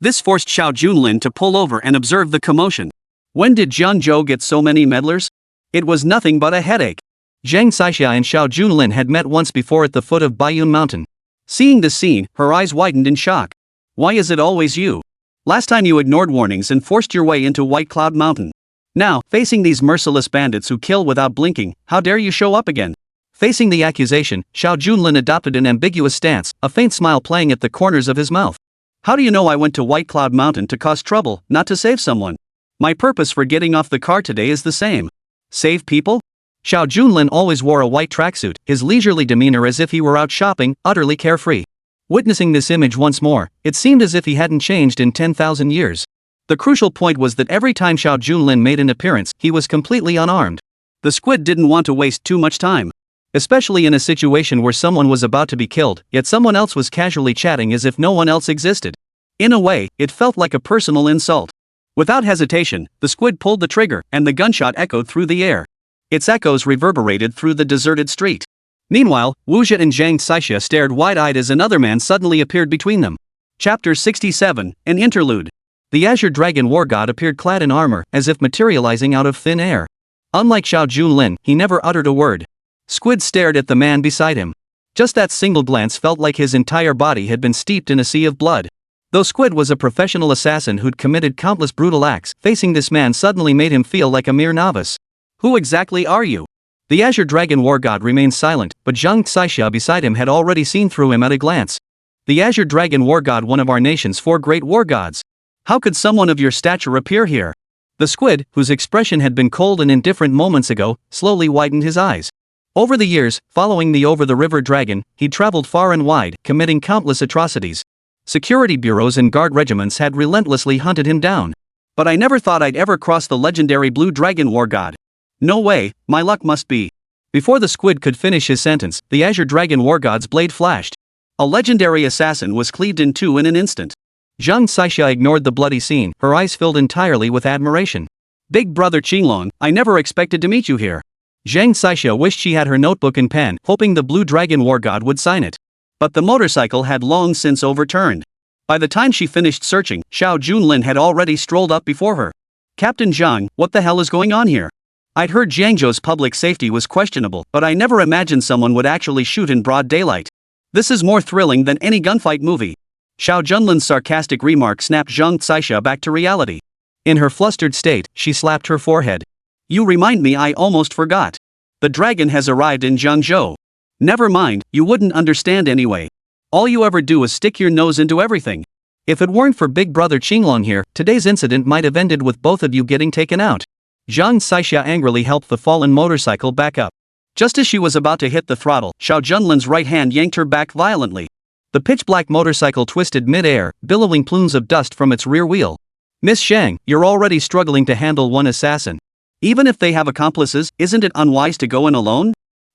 Speaker 1: This forced Xiao Junlin to pull over and observe the commotion. When did Jiangzhou get so many meddlers? It was nothing but a headache. Zhang Xia and Xiao Junlin had met once before at the foot of Baiyun Mountain. Seeing this scene, her eyes widened in shock. Why is it always you? Last time you ignored warnings and forced your way into White Cloud Mountain. Now, facing these merciless bandits who kill without blinking, how dare you show up again? Facing the accusation, Xiao Junlin adopted an ambiguous stance, a faint smile playing at the corners of his mouth. How do you know I went to White Cloud Mountain to cause trouble, not to save someone? My purpose for getting off the car today is the same. Save people? Xiao Junlin always wore a white tracksuit, his leisurely demeanor as if he were out shopping, utterly carefree. Witnessing this image once more, it seemed as if he hadn't changed in 10,000 years. The crucial point was that every time Xiao Junlin made an appearance, he was completely unarmed. The squid didn't want to waste too much time. Especially in a situation where someone was about to be killed, yet someone else was casually chatting as if no one else existed. In a way, it felt like a personal insult. Without hesitation, the squid pulled the trigger, and the gunshot echoed through the air. Its echoes reverberated through the deserted street. Meanwhile, Wuxia and Zhang Xia stared wide-eyed as another man suddenly appeared between them. Chapter 67, an interlude. The Azure Dragon War God appeared clad in armor, as if materializing out of thin air. Unlike Xiao Junlin, he never uttered a word. Squid stared at the man beside him. Just that single glance felt like his entire body had been steeped in a sea of blood. Though Squid was a professional assassin who'd committed countless brutal acts, facing this man suddenly made him feel like a mere novice. Who exactly are you? The Azure Dragon War God remained silent, but Zhang Xia beside him had already seen through him at a glance. The Azure Dragon War God, one of our nation's 4 great war gods. How could someone of your stature appear here? The squid, whose expression had been cold and indifferent moments ago, slowly widened his eyes. Over the years, following the over-the-river dragon, he'd traveled far and wide, committing countless atrocities. Security bureaus and guard regiments had relentlessly hunted him down. But I never thought I'd ever cross the legendary Blue Dragon War God. No way, my luck must be. Before the squid could finish his sentence, the Azure Dragon War God's blade flashed. A legendary assassin was cleaved in two in an instant. Zhang Xia ignored the bloody scene, her eyes filled entirely with admiration. Big brother Qinglong, I never expected to meet you here. Zhang Xia wished she had her notebook and pen, hoping the Blue Dragon War God would sign it. But the motorcycle had long since overturned. By the time she finished searching, Xiao Junlin had already strolled up before her. Captain Zhang, what the hell is going on here? I'd heard Jiangzhou's public safety was questionable, but I never imagined someone would actually shoot in broad daylight. This is more thrilling than any gunfight movie. Xiao Junlin's sarcastic remark snapped Zhang Caixia back to reality. In her flustered state, she slapped her forehead. You remind me, I almost forgot. The dragon has arrived in Jiangzhou. Never mind, you wouldn't understand anyway. All you ever do is stick your nose into everything. If it weren't for Big Brother Qinglong here, today's incident might have ended with both of you getting taken out. Zhang Caixia angrily helped the fallen motorcycle back up. Just as she was about to hit the throttle, Xiao Junlin's right hand yanked her back violently. The pitch-black motorcycle twisted mid-air, billowing plumes of dust from its rear wheel. Miss Shang, you're already struggling to handle one assassin. Even if they have accomplices, isn't it unwise to go in alone?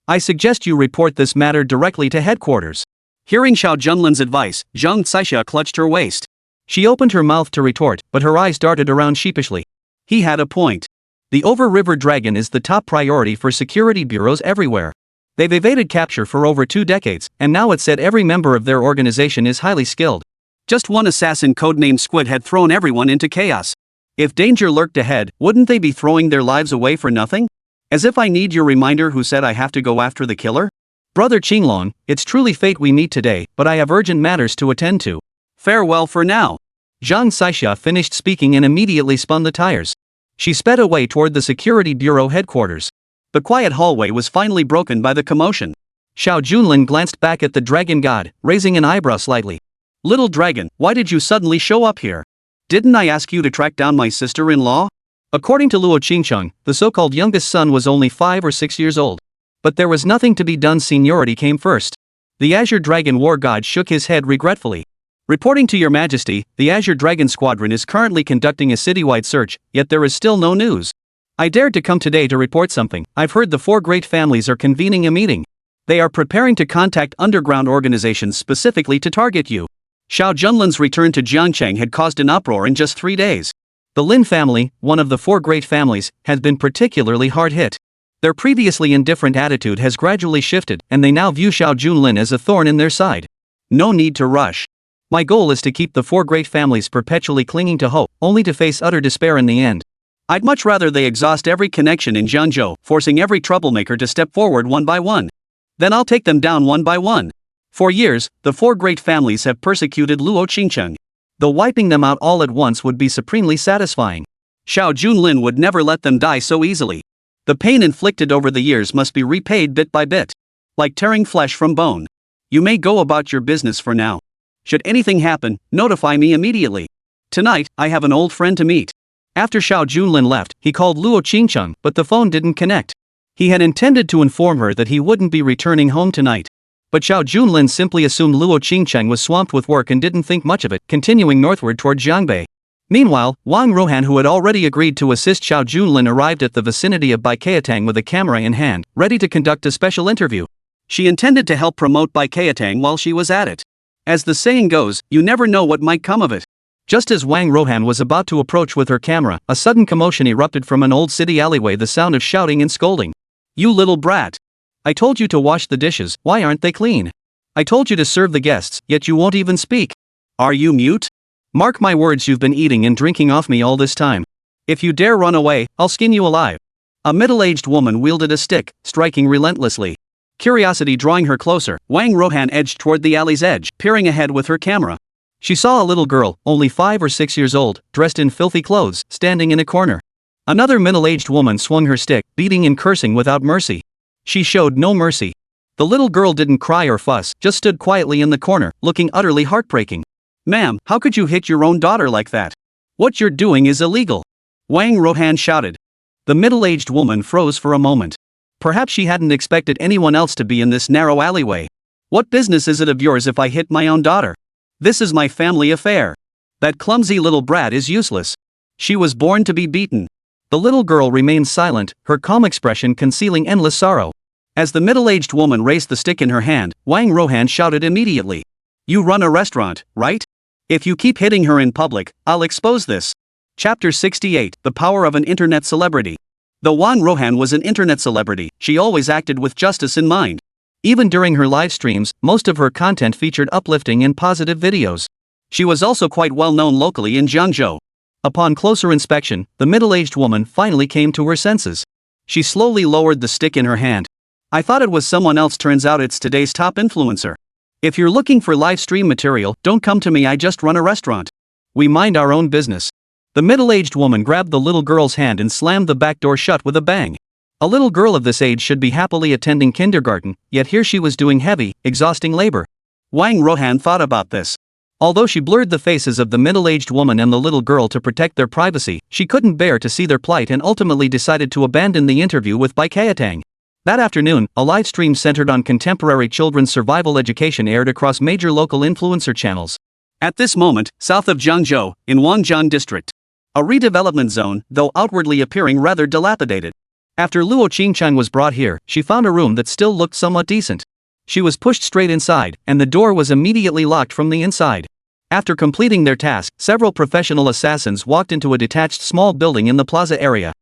Speaker 1: I suggest you report this matter directly to headquarters. Hearing Xiao Junlin's advice, Zhang Caixia clutched her waist. She opened her mouth to retort, but her eyes darted around sheepishly. He had a point. The Over-River Dragon is the top priority for security bureaus everywhere. They've evaded capture for over 2 decades, and now it's said every member of their organization is highly skilled. Just one assassin codenamed Squid had thrown everyone into chaos. If danger lurked ahead, wouldn't they be throwing their lives away for nothing? As if I need your reminder who said I have to go after the killer? Brother Qinglong, it's truly fate we meet today, but I have urgent matters to attend to. Farewell for now. Zhang Caixia finished speaking and immediately spun the tires. She sped away toward the security bureau headquarters. The quiet hallway was finally broken by the commotion. Xiao Junlin glanced back at the dragon god, raising an eyebrow slightly. Little dragon, why did you suddenly show up here? Didn't I ask you to track down my sister-in-law? According to Luo Qingcheng, the so-called youngest son was only 5 or 6 years old. But there was nothing to be done, seniority came first. The Azure Dragon War God shook his head regretfully. Reporting to your majesty, the Azure Dragon Squadron is currently conducting a citywide search, yet there is still no news. I dared to come today to report something. I've heard the 4 great families are convening a meeting. They are preparing to contact underground organizations specifically to target you. Xiao Junlin's return to Jiangzhou had caused an uproar in just 3 days. The Lin family, one of the 4 great families, has been particularly hard hit. Their previously indifferent attitude has gradually shifted, and they now view Xiao Junlin as a thorn in their side. No need to rush. My goal is to keep the 4 great families perpetually clinging to hope, only to face utter despair in the end. I'd much rather they exhaust every connection in Jiangzhou, forcing every troublemaker to step forward one by one. Then I'll take them down one by one. For years, the 4 great families have persecuted Luo Qingcheng. Though wiping them out all at once would be supremely satisfying. Xiao Junlin would never let them die so easily. The pain inflicted over the years must be repaid bit by bit. Like tearing flesh from bone. You may go about your business for now. Should anything happen, notify me immediately. Tonight, I have an old friend to meet. After Xiao Junlin left, he called Luo Qingcheng, but the phone didn't connect. He had intended to inform her that he wouldn't be returning home tonight. But Xiao Junlin simply assumed Luo Qingcheng was swamped with work and didn't think much of it, continuing northward toward Jiangbei. Meanwhile, Wang Rohan, who had already agreed to assist Xiao Junlin, arrived at the vicinity of Baikayatang with a camera in hand, ready to conduct a special interview. She intended to help promote Baikayatang while she was at it. As the saying goes, you never know what might come of it. Just as Wang Rohan was about to approach with her camera, a sudden commotion erupted from an old city alleyway, the sound of shouting and scolding. You little brat! I told you to wash the dishes, why aren't they clean? I told you to serve the guests, yet you won't even speak. Are you mute? Mark my words, you've been eating and drinking off me all this time. If you dare run away, I'll skin you alive. A middle-aged woman wielded a stick, striking relentlessly. Curiosity drawing her closer, Wang Rohan edged toward the alley's edge, peering ahead with her camera. She saw a little girl, only 5 or 6 years old, dressed in filthy clothes, standing in a corner. Another middle-aged woman swung her stick, beating and cursing without mercy. She showed no mercy. The little girl didn't cry or fuss, just stood quietly in the corner, looking utterly heartbreaking. Ma'am, how could you hit your own daughter like that? What you're doing is illegal. Wang Rohan shouted. The middle-aged woman froze for a moment. Perhaps she hadn't expected anyone else to be in this narrow alleyway. What business is it of yours if I hit my own daughter? This is my family affair. That clumsy little brat is useless. She was born to be beaten. The little girl remained silent, her calm expression concealing endless sorrow. As the middle-aged woman raised the stick in her hand, Wang Rohan shouted immediately. You run a restaurant, right? If you keep hitting her in public, I'll expose this. Chapter 68, The Power of an Internet Celebrity. Though Wang Rohan was an internet celebrity, she always acted with justice in mind. Even during her live streams, most of her content featured uplifting and positive videos. She was also quite well known locally in Jiangzhou. Upon closer inspection, the middle-aged woman finally came to her senses. She slowly lowered the stick in her hand. I thought it was someone else, turns out it's today's top influencer. If you're looking for live stream material, don't come to me, I just run a restaurant. We mind our own business. The middle-aged woman grabbed the little girl's hand and slammed the back door shut with a bang. A little girl of this age should be happily attending kindergarten, yet here she was doing heavy, exhausting labor. Wang Rohan thought about this. Although she blurred the faces of the middle-aged woman and the little girl to protect their privacy, she couldn't bear to see their plight and ultimately decided to abandon the interview with Bai Qiatang. That afternoon, a live stream centered on contemporary children's survival education aired across major local influencer channels. At this moment, south of Jiangzhou, in Wangjiang district, a redevelopment zone, though outwardly appearing rather dilapidated. After Luo Qingcheng was brought here, she found a room that still looked somewhat decent. She was pushed straight inside, and the door was immediately locked from the inside. After completing their task, several professional assassins walked into a detached small building in the plaza area.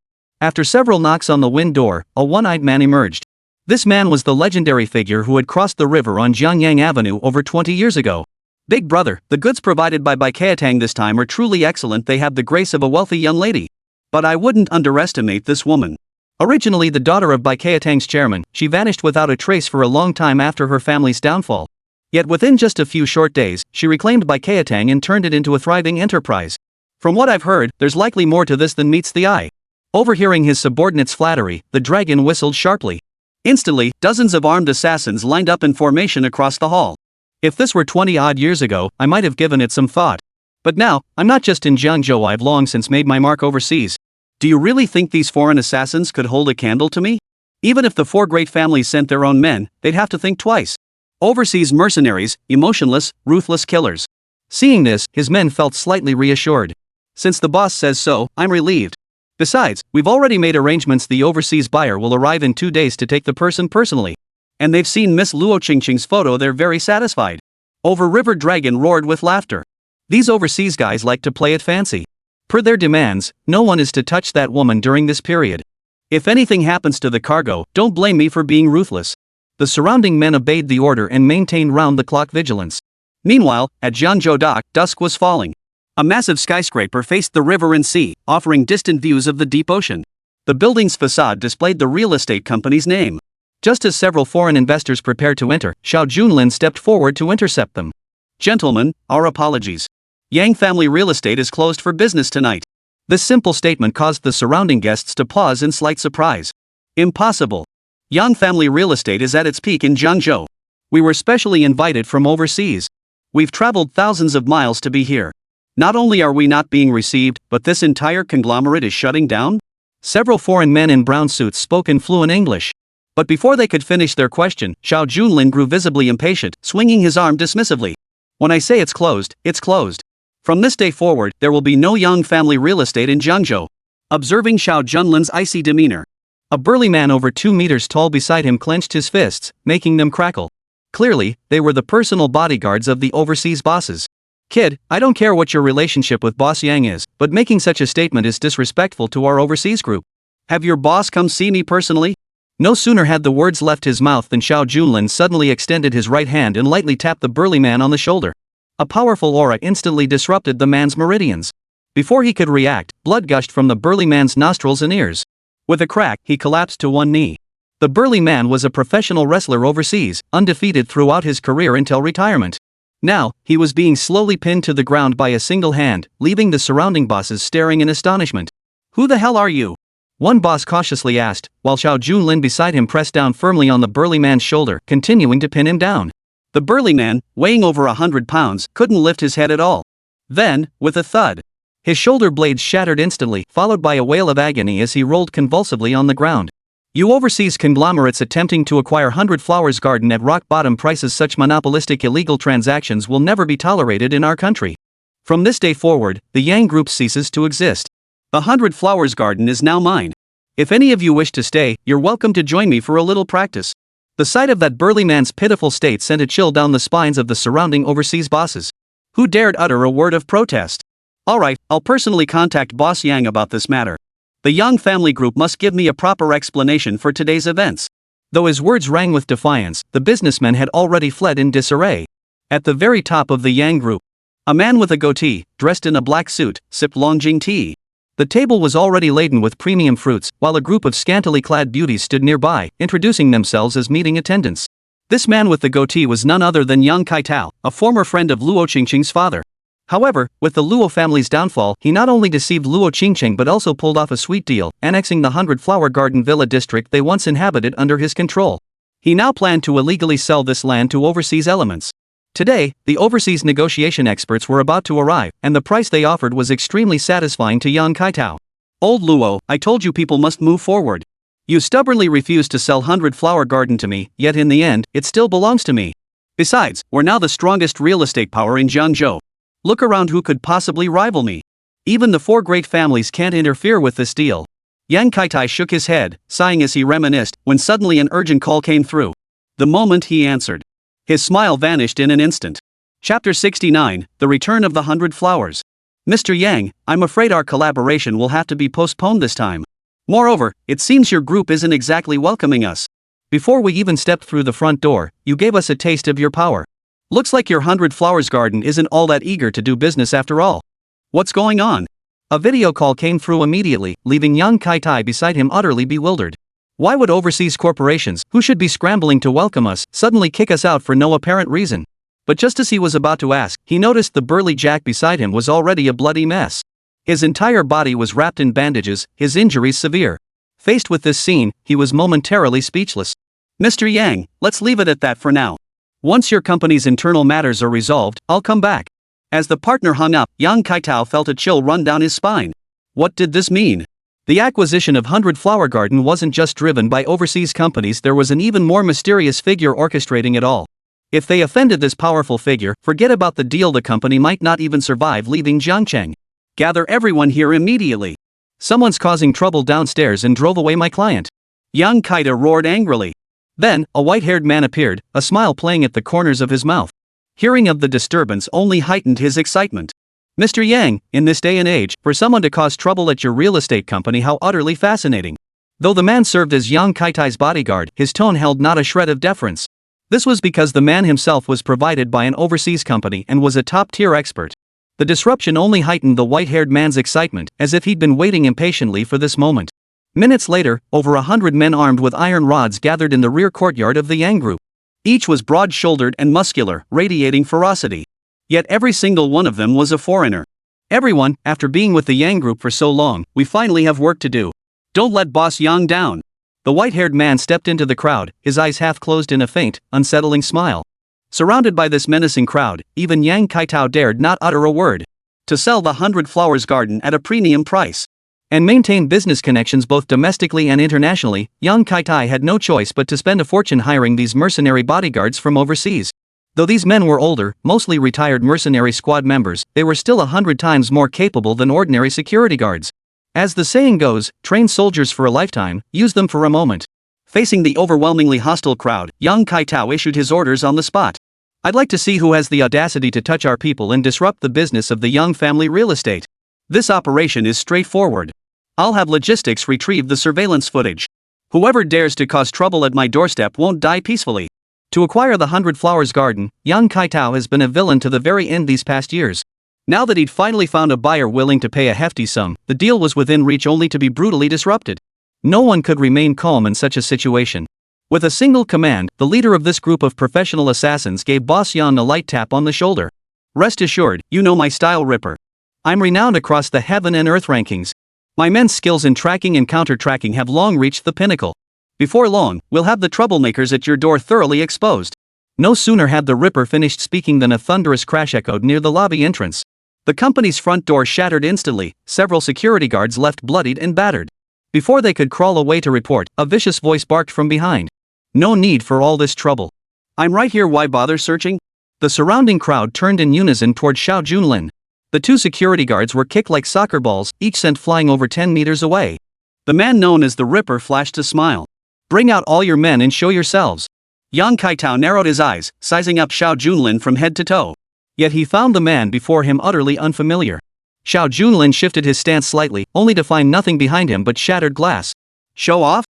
Speaker 1: After several knocks on the wind door, a one-eyed man emerged. This man was the legendary figure who had crossed the river on Jiangyang Avenue over 20 years ago. Big brother, the goods provided by Bai Qiatang this time are truly excellent. They have the grace of a wealthy young lady. But I wouldn't underestimate this woman. Originally the daughter of Bai Qiatang's chairman, she vanished without a trace for a long time after her family's downfall. Yet within just a few short days, she reclaimed Bai Qiatang and turned it into a thriving enterprise. From what I've heard, there's likely more to this than meets the eye. Overhearing his subordinate's flattery, the dragon whistled sharply. Instantly, dozens of armed assassins lined up in formation across the hall. If this were 20-odd years ago, I might have given it some thought. But now, I'm not just in Jiangzhou, I've long since made my mark overseas. Do you really think these foreign assassins could hold a candle to me? Even if the four great families sent their own men, they'd have to think twice. Overseas mercenaries, emotionless, ruthless killers. Seeing this, his men felt slightly reassured. Since the boss says so, I'm relieved. Besides, we've already made arrangements. The overseas buyer will arrive in 2 days to take the person personally. And they've seen Miss Luo Qingcheng's photo, they're very satisfied. Over River Dragon roared with laughter. These overseas guys like to play it fancy. Per their demands, no one is to touch that woman during this period. If anything happens to the cargo, don't blame me for being ruthless. The surrounding men obeyed the order and maintained round-the-clock vigilance. Meanwhile, at Jiangzhou dock, dusk was falling. A massive skyscraper faced the river and sea, offering distant views of the deep ocean. The building's facade displayed the real estate company's name. Just as several foreign investors prepared to enter, Xiao Junlin stepped forward to intercept them. Gentlemen, our apologies. Yang Family Real Estate is closed for business tonight. This simple statement caused the surrounding guests to pause in slight surprise. Impossible. Yang Family Real Estate is at its peak in Jiangzhou. We were specially invited from overseas. We've traveled thousands of miles to be here. Not only are we not being received, but this entire conglomerate is shutting down? Several foreign men in brown suits spoke in fluent English. But before they could finish their question, Xiao Junlin grew visibly impatient, swinging his arm dismissively. When I say it's closed, it's closed. From this day forward, there will be no Yang Family Real Estate in Jiangzhou. Observing Xiao Junlin's icy demeanor, a burly man over 2 meters tall beside him clenched his fists, making them crackle. Clearly, they were the personal bodyguards of the overseas bosses. Kid, I don't care what your relationship with Boss Yang is, but making such a statement is disrespectful to our overseas group. Have your boss come see me personally? No sooner had the words left his mouth than Xiao Junlin suddenly extended his right hand and lightly tapped the burly man on the shoulder. A powerful aura instantly disrupted the man's meridians. Before he could react, blood gushed from the burly man's nostrils and ears. With a crack, he collapsed to one knee. The burly man was a professional wrestler overseas, undefeated throughout his career until retirement. Now, he was being slowly pinned to the ground by a single hand, leaving the surrounding bosses staring in astonishment. Who the hell are you? One boss cautiously asked, while Xiao Junlin beside him pressed down firmly on the burly man's shoulder, continuing to pin him down. The burly man, weighing over 100 pounds, couldn't lift his head at all. Then, with a thud, his shoulder blades shattered instantly, followed by a wail of agony as he rolled convulsively on the ground. You overseas conglomerates attempting to acquire 100 Flowers Garden at rock-bottom prices, such monopolistic illegal transactions will never be tolerated in our country. From this day forward, the Yang Group ceases to exist. The 100 Flowers Garden is now mine. If any of you wish to stay, you're welcome to join me for a little practice. The sight of that burly man's pitiful state sent a chill down the spines of the surrounding overseas bosses. Who dared utter a word of protest? Alright, I'll personally contact Boss Yang about this matter. The Yang family group must give me a proper explanation for today's events. Though his words rang with defiance, the businessmen had already fled in disarray. At the very top of the Yang group, A man with a goatee, dressed in a black suit, sipped Longjing tea. The table was already laden with premium fruits, while a group of scantily clad beauties stood nearby, introducing themselves as meeting attendants. This man with the goatee was none other than Yang Kaitao, a former friend of Luo Qingcheng's father. However, with the Luo family's downfall, he not only deceived Luo Qingcheng but also pulled off a sweet deal, annexing the 100-flower garden villa district they once inhabited under his control. He now planned to illegally sell this land to overseas elements. Today, the overseas negotiation experts were about to arrive, and the price they offered was extremely satisfying to Yang Kaitao. Old Luo, I told you people must move forward. You stubbornly refused to sell 100-flower garden to me, yet in the end, it still belongs to me. Besides, we're now the strongest real estate power in Jiangzhou. Look around, who could possibly rival me? Even the 4 great families can't interfere with this deal. Yang Kaitai shook his head, sighing as he reminisced, when suddenly an urgent call came through. The moment he answered, his smile vanished in an instant. Chapter 69, The Return of the 100 Flowers. Mr. Yang, I'm afraid our collaboration will have to be postponed this time. Moreover, it seems your group isn't exactly welcoming us. Before we even stepped through the front door, you gave us a taste of your power. Looks like your 100 Flowers garden isn't all that eager to do business after all. What's going on? A video call came through immediately, leaving Yang Kaitai beside him utterly bewildered. Why would overseas corporations, who should be scrambling to welcome us, suddenly kick us out for no apparent reason? But just as he was about to ask, he noticed the burly Jack beside him was already a bloody mess. His entire body was wrapped in bandages, his injuries severe. Faced with this scene, he was momentarily speechless. Mr. Yang, let's leave it at that for now. Once your company's internal matters are resolved, I'll come back. As the partner hung up, Yang Kaitao felt a chill run down his spine. What did this mean? The acquisition of 100 Flower Garden wasn't just driven by overseas companies, there was an even more mysterious figure orchestrating it all. If they offended this powerful figure, forget about the deal, the company might not even survive leaving Jiangzhou. Gather everyone here immediately. Someone's causing trouble downstairs and drove away my client. Yang Kaita roared angrily. Then, a white-haired man appeared, a smile playing at the corners of his mouth. Hearing of the disturbance only heightened his excitement. Mr. Yang, in this day and age, for someone to cause trouble at your real estate company, how utterly fascinating. Though the man served as Yang Kaitai's bodyguard, his tone held not a shred of deference. This was because the man himself was provided by an overseas company and was a top-tier expert. The disruption only heightened the white-haired man's excitement, as if he'd been waiting impatiently for this moment. Minutes later, over 100 men armed with iron rods gathered in the rear courtyard of the Yang group. Each was broad-shouldered and muscular, radiating ferocity. Yet every single one of them was a foreigner. Everyone, after being with the Yang group for so long, we finally have work to do. Don't let Boss Yang down. The white-haired man stepped into the crowd, his eyes half closed in a faint, unsettling smile. Surrounded by this menacing crowd, even Yang Kaitao dared not utter a word. To sell the 100 Flowers garden at a premium price and maintain business connections both domestically and internationally, Yang Kaitai had no choice but to spend a fortune hiring these mercenary bodyguards from overseas. Though these men were older, mostly retired mercenary squad members, they were still 100 times more capable than ordinary security guards. As the saying goes, train soldiers for a lifetime, use them for a moment. Facing the overwhelmingly hostile crowd, Yang Kaitao issued his orders on the spot. I'd like to see who has the audacity to touch our people and disrupt the business of the Yang family real estate. This operation is straightforward. I'll have logistics retrieve the surveillance footage. Whoever dares to cause trouble at my doorstep won't die peacefully. To acquire the 100 Flowers garden, Yang Kaitao has been a villain to the very end these past years. Now that he'd finally found a buyer willing to pay a hefty sum, the deal was within reach only to be brutally disrupted. No one could remain calm in such a situation. With a single command, the leader of this group of professional assassins gave Boss Yang a light tap on the shoulder. Rest assured, you know my style, Ripper. I'm renowned across the heaven and earth rankings. My men's skills in tracking and counter-tracking have long reached the pinnacle. Before long, we'll have the troublemakers at your door thoroughly exposed. No sooner had the Ripper finished speaking than a thunderous crash echoed near the lobby entrance. The company's front door shattered instantly, several security guards left bloodied and battered. Before they could crawl away to report, a vicious voice barked from behind. No need for all this trouble. I'm right here, why bother searching? The surrounding crowd turned in unison toward Xiao Junlin. The 2 security guards were kicked like soccer balls, each sent flying over 10 meters away. The man known as the Ripper flashed a smile. Bring out all your men and show yourselves. Yang Kaitao narrowed his eyes, sizing up Xiao Junlin from head to toe. Yet he found the man before him utterly unfamiliar. Xiao Junlin shifted his stance slightly, only to find nothing behind him but shattered glass. Show off?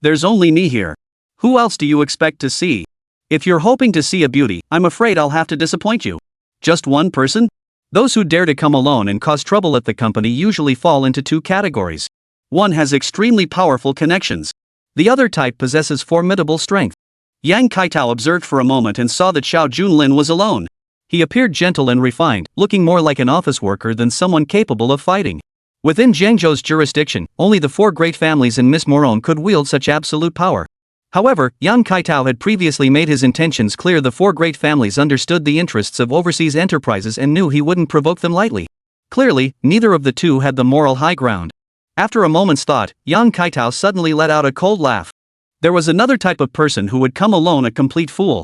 Speaker 1: There's only me here. Who else do you expect to see? If you're hoping to see a beauty, I'm afraid I'll have to disappoint you. Just one person? Those who dare to come alone and cause trouble at the company usually fall into two categories. One has extremely powerful connections. The other type possesses formidable strength. Yang Kaitao observed for a moment and saw that Xiao Junlin was alone. He appeared gentle and refined, looking more like an office worker than someone capable of fighting. Within Jiangzhou's jurisdiction, only the four great families in Miss Moron could wield such absolute power. However, Yang Kaitao had previously made his intentions clear. The four great families understood the interests of overseas enterprises and knew he wouldn't provoke them lightly. Clearly, neither of the two had the moral high ground. After a moment's thought, Yang Kaitao suddenly let out a cold laugh. There was another type of person who would come alone, a complete fool.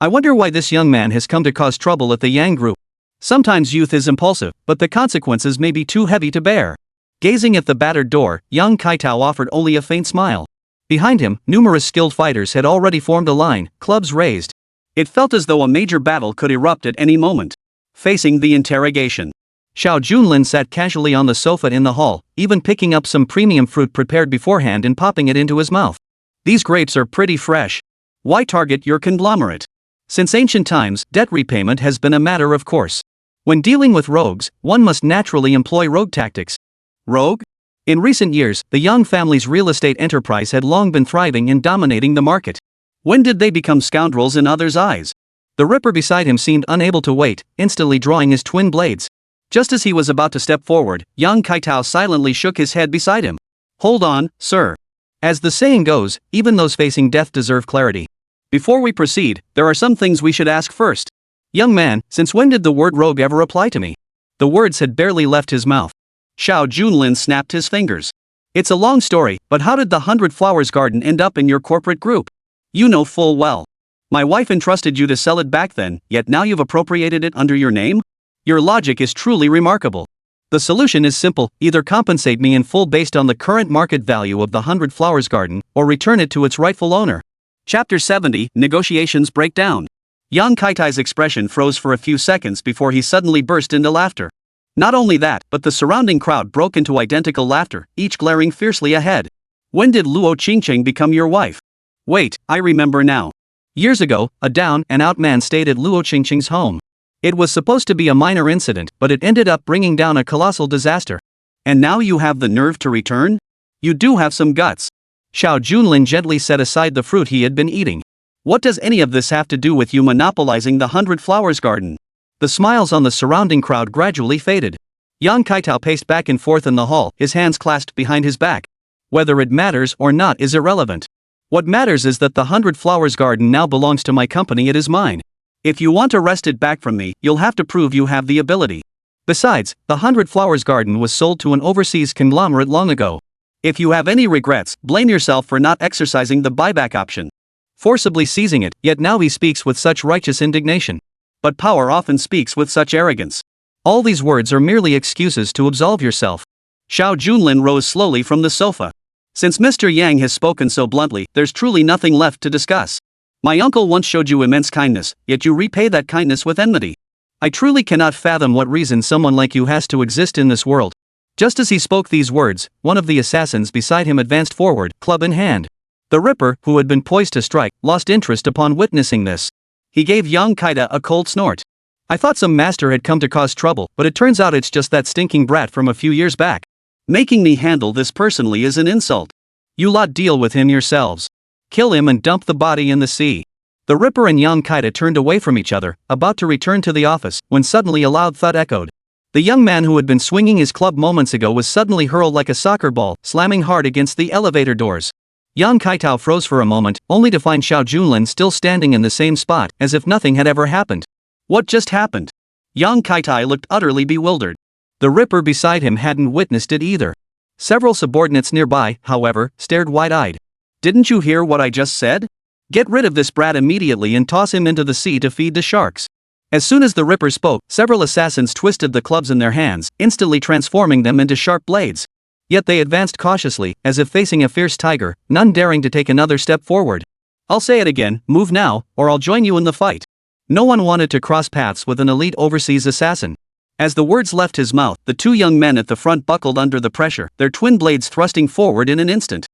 Speaker 1: I wonder why this young man has come to cause trouble at the Yang group. Sometimes youth is impulsive, but the consequences may be too heavy to bear. Gazing at the battered door, Yang Kaitao offered only a faint smile. Behind him, numerous skilled fighters had already formed a line, clubs raised. It felt as though a major battle could erupt at any moment. Facing the interrogation, Xiao Junlin sat casually on the sofa in the hall, even picking up some premium fruit prepared beforehand and popping it into his mouth. These grapes are pretty fresh. Why target your conglomerate? Since ancient times, debt repayment has been a matter of course. When dealing with rogues, one must naturally employ rogue tactics. Rogue? In recent years, the Yang family's real estate enterprise had long been thriving and dominating the market. When did they become scoundrels in others' eyes? The Ripper beside him seemed unable to wait, instantly drawing his twin blades. Just as he was about to step forward, Yang Kaitao silently shook his head beside him. Hold on, sir. As the saying goes, even those facing death deserve clarity. Before we proceed, there are some things we should ask first. Young man, since when did the word rogue ever apply to me? The words had barely left his mouth. Xiao Junlin snapped his fingers. It's a long story, but how did the 100 Flowers Garden end up in your corporate group? You know full well. My wife entrusted you to sell it back then, yet now you've appropriated it under your name? Your logic is truly remarkable. The solution is simple: either compensate me in full based on the current market value of the 100 Flowers Garden, or return it to its rightful owner. Chapter 70, Negotiations Break Down. Yang Kaitai's expression froze for a few seconds before he suddenly burst into laughter. Not only that, but the surrounding crowd broke into identical laughter, each glaring fiercely ahead. When did Luo Qingcheng become your wife? Wait, I remember now. Years ago, a down-and-out man stayed at Luo Qingcheng's home. It was supposed to be a minor incident, but it ended up bringing down a colossal disaster. And now you have the nerve to return? You do have some guts. Xiao Junlin gently set aside the fruit he had been eating. What does any of this have to do with you monopolizing the 100 Flowers Garden? The smiles on the surrounding crowd gradually faded. Yang Kaitao paced back and forth in the hall, his hands clasped behind his back. Whether it matters or not is irrelevant. What matters is that the 100 Flowers Garden now belongs to my company. It is mine. If you want to wrest it back from me, you'll have to prove you have the ability. Besides, the 100 Flowers Garden was sold to an overseas conglomerate long ago. If you have any regrets, blame yourself for not exercising the buyback option. Forcibly seizing it, yet now he speaks with such righteous indignation. But power often speaks with such arrogance. All these words are merely excuses to absolve yourself. Xiao Junlin rose slowly from the sofa. Since Mr. Yang has spoken so bluntly, there's truly nothing left to discuss. My uncle once showed you immense kindness, yet you repay that kindness with enmity. I truly cannot fathom what reason someone like you has to exist in this world. Just as he spoke these words, one of the assassins beside him advanced forward, club in hand. The Ripper, who had been poised to strike, lost interest upon witnessing this. He gave Yang Kaitao a cold snort. I thought some master had come to cause trouble, but it turns out it's just that stinking brat from a few years back. Making me handle this personally is an insult. You lot deal with him yourselves. Kill him and dump the body in the sea. The Ripper and Yang Kaitao turned away from each other, about to return to the office, when suddenly a loud thud echoed. The young man who had been swinging his club moments ago was suddenly hurled like a soccer ball, slamming hard against the elevator doors. Yang Kaitao froze for a moment, only to find Xiao Junlin still standing in the same spot, as if nothing had ever happened. What just happened? Yang Kaitao looked utterly bewildered. The Ripper beside him hadn't witnessed it either. Several subordinates nearby, however, stared wide-eyed. Didn't you hear what I just said? Get rid of this brat immediately and toss him into the sea to feed the sharks. As soon as the Ripper spoke, several assassins twisted the clubs in their hands, instantly transforming them into sharp blades. Yet they advanced cautiously, as if facing a fierce tiger, none daring to take another step forward. I'll say it again, move now, or I'll join you in the fight. No one wanted to cross paths with an elite overseas assassin. As the words left his mouth, the two young men at the front buckled under the pressure, their twin blades thrusting forward in an instant.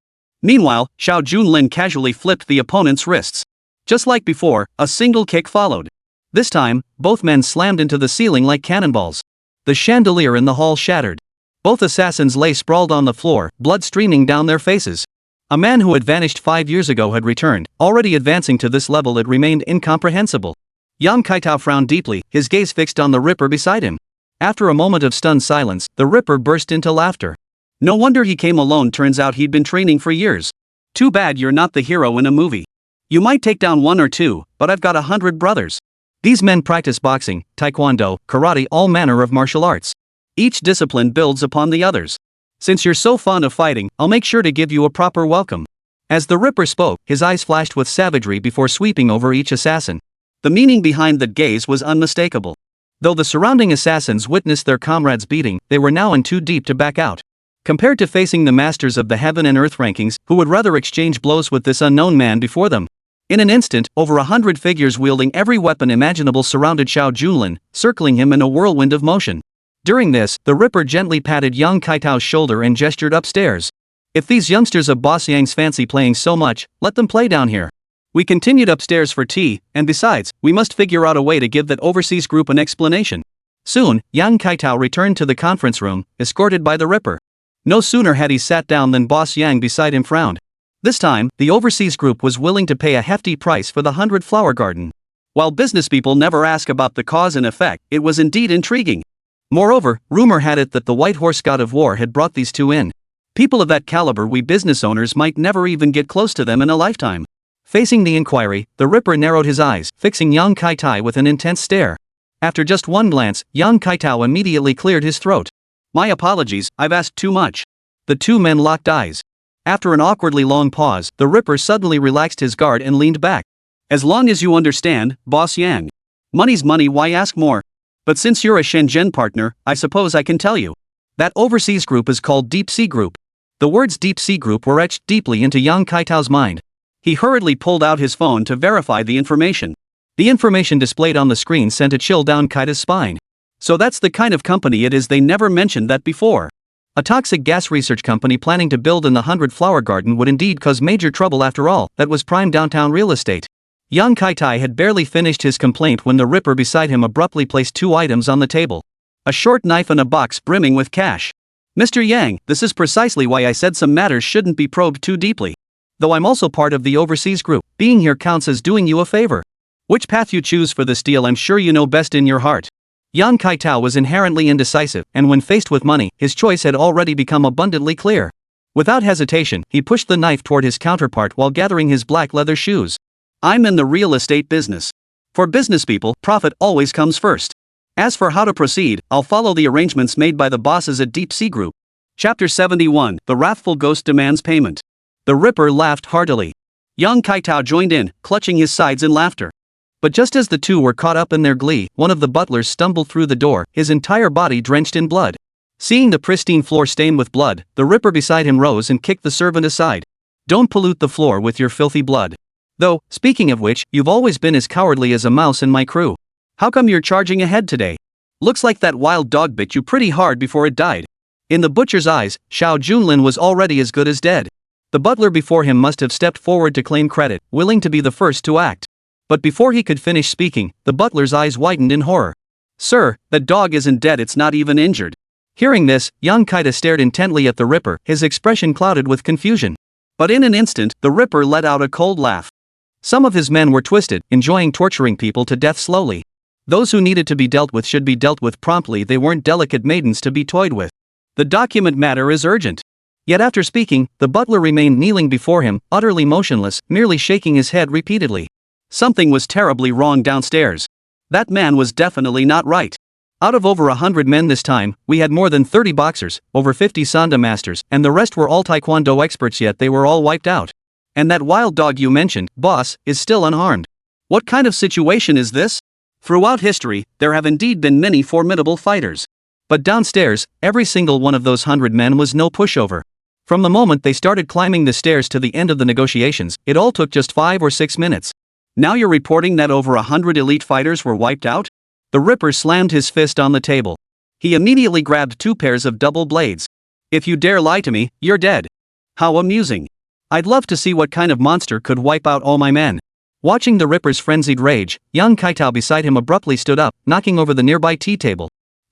Speaker 1: Meanwhile, Xiao Junlin casually flipped the opponent's wrists. Just like before, a single kick followed. This time, both men slammed into the ceiling like cannonballs. The chandelier in the hall shattered. Both assassins lay sprawled on the floor, blood streaming down their faces. A man who had vanished 5 years ago had returned, already advancing to this level. It remained incomprehensible. Yang Kaitao frowned deeply, his gaze fixed on the Ripper beside him. After a moment of stunned silence, the Ripper burst into laughter. No wonder he came alone, turns out he'd been training for years. Too bad you're not the hero in a movie. You might take down 1 or 2, but I've got 100 brothers. These men practice boxing, taekwondo, karate, all manner of martial arts. Each discipline builds upon the others. Since you're so fond of fighting, I'll make sure to give you a proper welcome. As the Ripper spoke, his eyes flashed with savagery before sweeping over each assassin. The meaning behind that gaze was unmistakable. Though the surrounding assassins witnessed their comrades beating, they were now in too deep to back out. Compared to facing the masters of the heaven and earth rankings, who would rather exchange blows with this unknown man before them. In an instant, over 100 figures wielding every weapon imaginable surrounded Xiao Junlin, circling him in a whirlwind of motion. During this, the Ripper gently patted Yang Kaitao's shoulder and gestured upstairs. If these youngsters of Boss Yang's fancy playing so much, let them play down here. We continued upstairs for tea, and besides, we must figure out a way to give that overseas group an explanation. Soon, Yang Kaitao returned to the conference room, escorted by the Ripper. No sooner had he sat down than Boss Yang beside him frowned. This time, the overseas group was willing to pay a hefty price for the 100-flower garden. While business people never ask about the cause and effect, it was indeed intriguing. Moreover, rumor had it that the White Horse God of War had brought these two in. People of that caliber, we business owners might never even get close to them in a lifetime. Facing the inquiry, the Ripper narrowed his eyes, fixing Yang Kaitao with an intense stare. After just one glance, Yang Kaitao immediately cleared his throat. My apologies, I've asked too much. The two men locked eyes. After an awkwardly long pause, the Ripper suddenly relaxed his guard and leaned back. As long as you understand, Boss Yang. Money's money, why ask more? But since you're a Shenzhen partner, I suppose I can tell you. That overseas group is called Deep Sea Group. The words Deep Sea Group were etched deeply into Yang Kaitao's mind. He hurriedly pulled out his phone to verify the information. The information displayed on the screen sent a chill down Kaita's spine. So that's the kind of company it is. They never mentioned that before. A toxic gas research company planning to build in the 100-flower garden would indeed cause major trouble. After all, that was prime downtown real estate. Yang Kaitao had barely finished his complaint when the Ripper beside him abruptly placed 2 items on the table. A short knife and a box brimming with cash. Mr. Yang, this is precisely why I said some matters shouldn't be probed too deeply. Though I'm also part of the overseas group, being here counts as doing you a favor. Which path you choose for this deal I'm sure you know best in your heart. Yang Kaitao was inherently indecisive, and when faced with money, his choice had already become abundantly clear. Without hesitation, he pushed the knife toward his counterpart while gathering his black leather shoes. I'm in the real estate business. For business people, profit always comes first. As for how to proceed, I'll follow the arrangements made by the bosses at Deep Sea Group. Chapter 71, The Wrathful Ghost Demands Payment. The Ripper laughed heartily. Yang Kaitao joined in, clutching his sides in laughter. But just as the two were caught up in their glee, one of the butlers stumbled through the door, his entire body drenched in blood. Seeing the pristine floor stained with blood, the Ripper beside him rose and kicked the servant aside. Don't pollute the floor with your filthy blood. Though, speaking of which, you've always been as cowardly as a mouse in my crew. How come you're charging ahead today? Looks like that wild dog bit you pretty hard before it died. In the butcher's eyes, Xiao Junlin was already as good as dead. The butler before him must have stepped forward to claim credit, willing to be the first to act. But before he could finish speaking, the butler's eyes widened in horror. Sir, that dog isn't dead, it's not even injured. Hearing this, Yang Kaitao stared intently at the Ripper, his expression clouded with confusion. But in an instant, the Ripper let out a cold laugh. Some of his men were twisted, enjoying torturing people to death slowly. Those who needed to be dealt with should be dealt with promptly. They weren't delicate maidens to be toyed with. The document matter is urgent. Yet after speaking, the butler remained kneeling before him, utterly motionless, merely shaking his head repeatedly. Something was terribly wrong downstairs. That man was definitely not right. Out of over 100 men this time, we had more than 30 boxers, over 50 Sanda masters, and the rest were all taekwondo experts, yet they were all wiped out. And that wild dog you mentioned, boss, is still unharmed. What kind of situation is this? Throughout history, there have indeed been many formidable fighters. But downstairs, every single one of those 100 men was no pushover. From the moment they started climbing the stairs to the end of the negotiations, it all took just 5 or 6 minutes. Now you're reporting that over 100 elite fighters were wiped out? The Ripper slammed his fist on the table. He immediately grabbed 2 pairs of double blades. If you dare lie to me, you're dead. How amusing. I'd love to see what kind of monster could wipe out all my men. Watching the Ripper's frenzied rage, Yang Kaitao beside him abruptly stood up, knocking over the nearby tea table.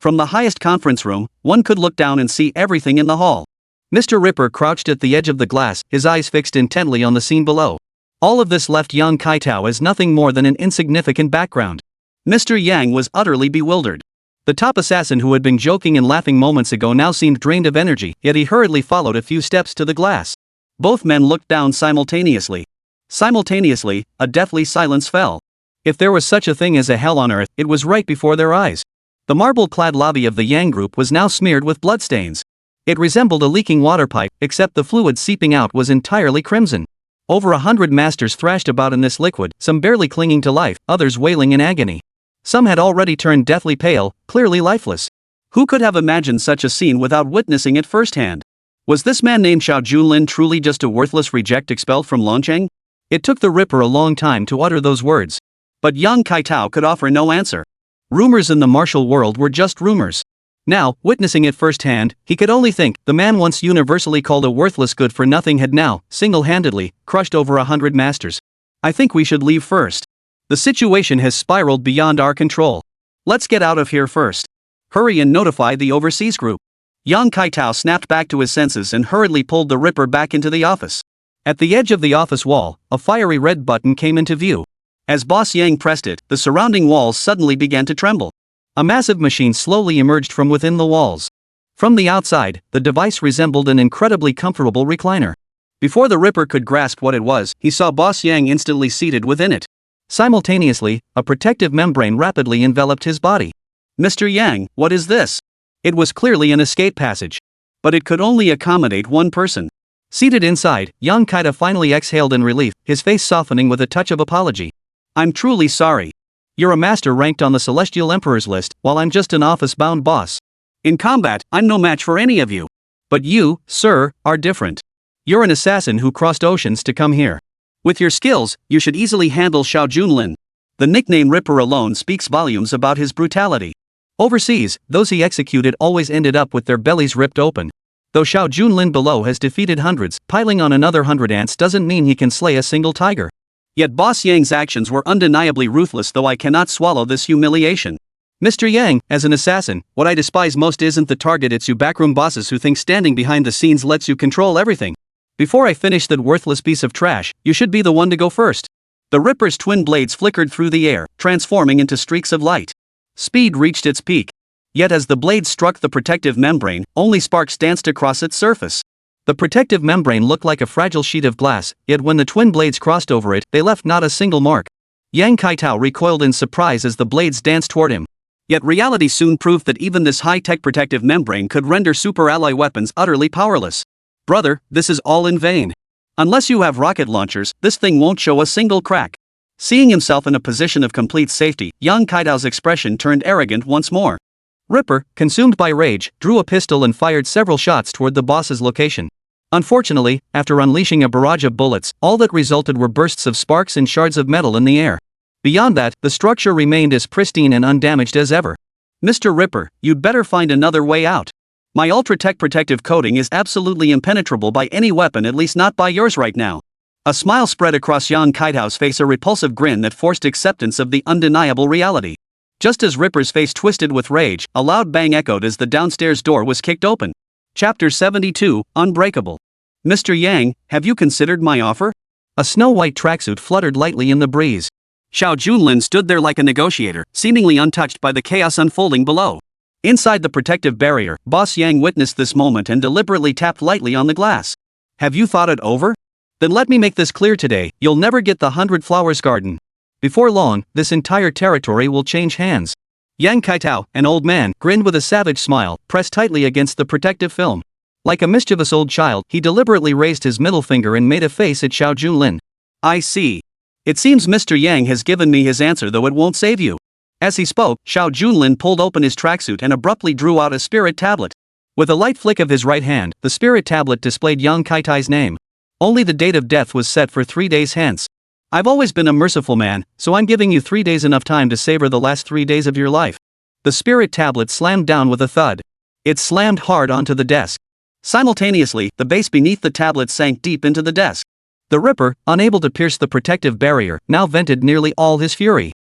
Speaker 1: From the highest conference room, one could look down and see everything in the hall. Mr. Ripper crouched at the edge of the glass, his eyes fixed intently on the scene below. All of this left Yang Kaitao as nothing more than an insignificant background. Mr. Yang was utterly bewildered. The top assassin who had been joking and laughing moments ago now seemed drained of energy, yet he hurriedly followed a few steps to the glass. Both men looked down simultaneously. Simultaneously, a deathly silence fell. If there was such a thing as a hell on earth, it was right before their eyes. The marble-clad lobby of the Yang group was now smeared with bloodstains. It resembled a leaking water pipe, except the fluid seeping out was entirely crimson. Over 100 masters thrashed about in this liquid, some barely clinging to life, others wailing in agony. Some had already turned deathly pale, clearly lifeless. Who could have imagined such a scene without witnessing it firsthand? Was this man named Xiao Junlin truly just a worthless reject expelled from Longcheng? It took the Ripper a long time to utter those words. But Yang Kaitao could offer no answer. Rumors in the martial world were just rumors. Now, witnessing it firsthand, he could only think the man once universally called a worthless good-for-nothing had now, single-handedly, crushed over 100 masters. I think we should leave first. The situation has spiraled beyond our control. Let's get out of here first. Hurry and notify the overseas group. Yang Kaitao snapped back to his senses and hurriedly pulled the Ripper back into the office. At the edge of the office wall, a fiery red button came into view. As Boss Yang pressed it, the surrounding walls suddenly began to tremble. A massive machine slowly emerged from within the walls. From the outside, the device resembled an incredibly comfortable recliner. Before the Ripper could grasp what it was, he saw Boss Yang instantly seated within it. Simultaneously, a protective membrane rapidly enveloped his body. Mr. Yang, what is this? It was clearly an escape passage. But it could only accommodate one person. Seated inside, Yang Kaita finally exhaled in relief, his face softening with a touch of apology. I'm truly sorry. You're a master ranked on the Celestial Emperor's list, while I'm just an office-bound boss. In combat, I'm no match for any of you. But you, sir, are different. You're an assassin who crossed oceans to come here. With your skills, you should easily handle Xiao Junlin. The nickname Ripper alone speaks volumes about his brutality. Overseas, those he executed always ended up with their bellies ripped open. Though Xiao Junlin below has defeated hundreds, piling on another 100 ants doesn't mean he can slay a single tiger. Yet Boss Yang's actions were undeniably ruthless, though I cannot swallow this humiliation. Mr. Yang, as an assassin, what I despise most isn't the target, it's you backroom bosses who think standing behind the scenes lets you control everything. Before I finish that worthless piece of trash, you should be the one to go first. The Ripper's twin blades flickered through the air, transforming into streaks of light. Speed reached its peak. Yet as the blades struck the protective membrane, only sparks danced across its surface. The protective membrane looked like a fragile sheet of glass, yet when the twin blades crossed over it, they left not a single mark. Yang Kaitao recoiled in surprise as the blades danced toward him. Yet reality soon proved that even this high-tech protective membrane could render super alloy weapons utterly powerless. Brother, this is all in vain. Unless you have rocket launchers, this thing won't show a single crack. Seeing himself in a position of complete safety, Yang Kaitao's expression turned arrogant once more. Ripper, consumed by rage, drew a pistol and fired several shots toward the boss's location. Unfortunately, after unleashing a barrage of bullets, all that resulted were bursts of sparks and shards of metal in the air. Beyond that, the structure remained as pristine and undamaged as ever. Mr. Ripper, you'd better find another way out. My Ultra-Tech protective coating is absolutely impenetrable by any weapon, at least not by yours right now. A smile spread across Yang Kaitao's face, a repulsive grin that forced acceptance of the undeniable reality. Just as Ripper's face twisted with rage, a loud bang echoed as the downstairs door was kicked open. Chapter 72, Unbreakable. Mr. Yang, have you considered my offer? A snow-white tracksuit fluttered lightly in the breeze. Xiao Junlin stood there like a negotiator, seemingly untouched by the chaos unfolding below. Inside the protective barrier, Boss Yang witnessed this moment and deliberately tapped lightly on the glass. Have you thought it over? Then let me make this clear today, you'll never get the 100 Flowers Garden. Before long, this entire territory will change hands. Yang Kaitao, an old man, grinned with a savage smile, pressed tightly against the protective film. Like a mischievous old child, he deliberately raised his middle finger and made a face at Xiao Junlin. I see. It seems Mr. Yang has given me his answer, though it won't save you. As he spoke, Xiao Junlin pulled open his tracksuit and abruptly drew out a spirit tablet. With a light flick of his right hand, the spirit tablet displayed Yang Kaitai's name. Only the date of death was set for 3 days hence. I've always been a merciful man, so I'm giving you 3 days, enough time to savor the last 3 days of your life. The spirit tablet slammed down with a thud. It slammed hard onto the desk. Simultaneously, the base beneath the tablet sank deep into the desk. The Ripper, unable to pierce the protective barrier, now vented nearly all his fury.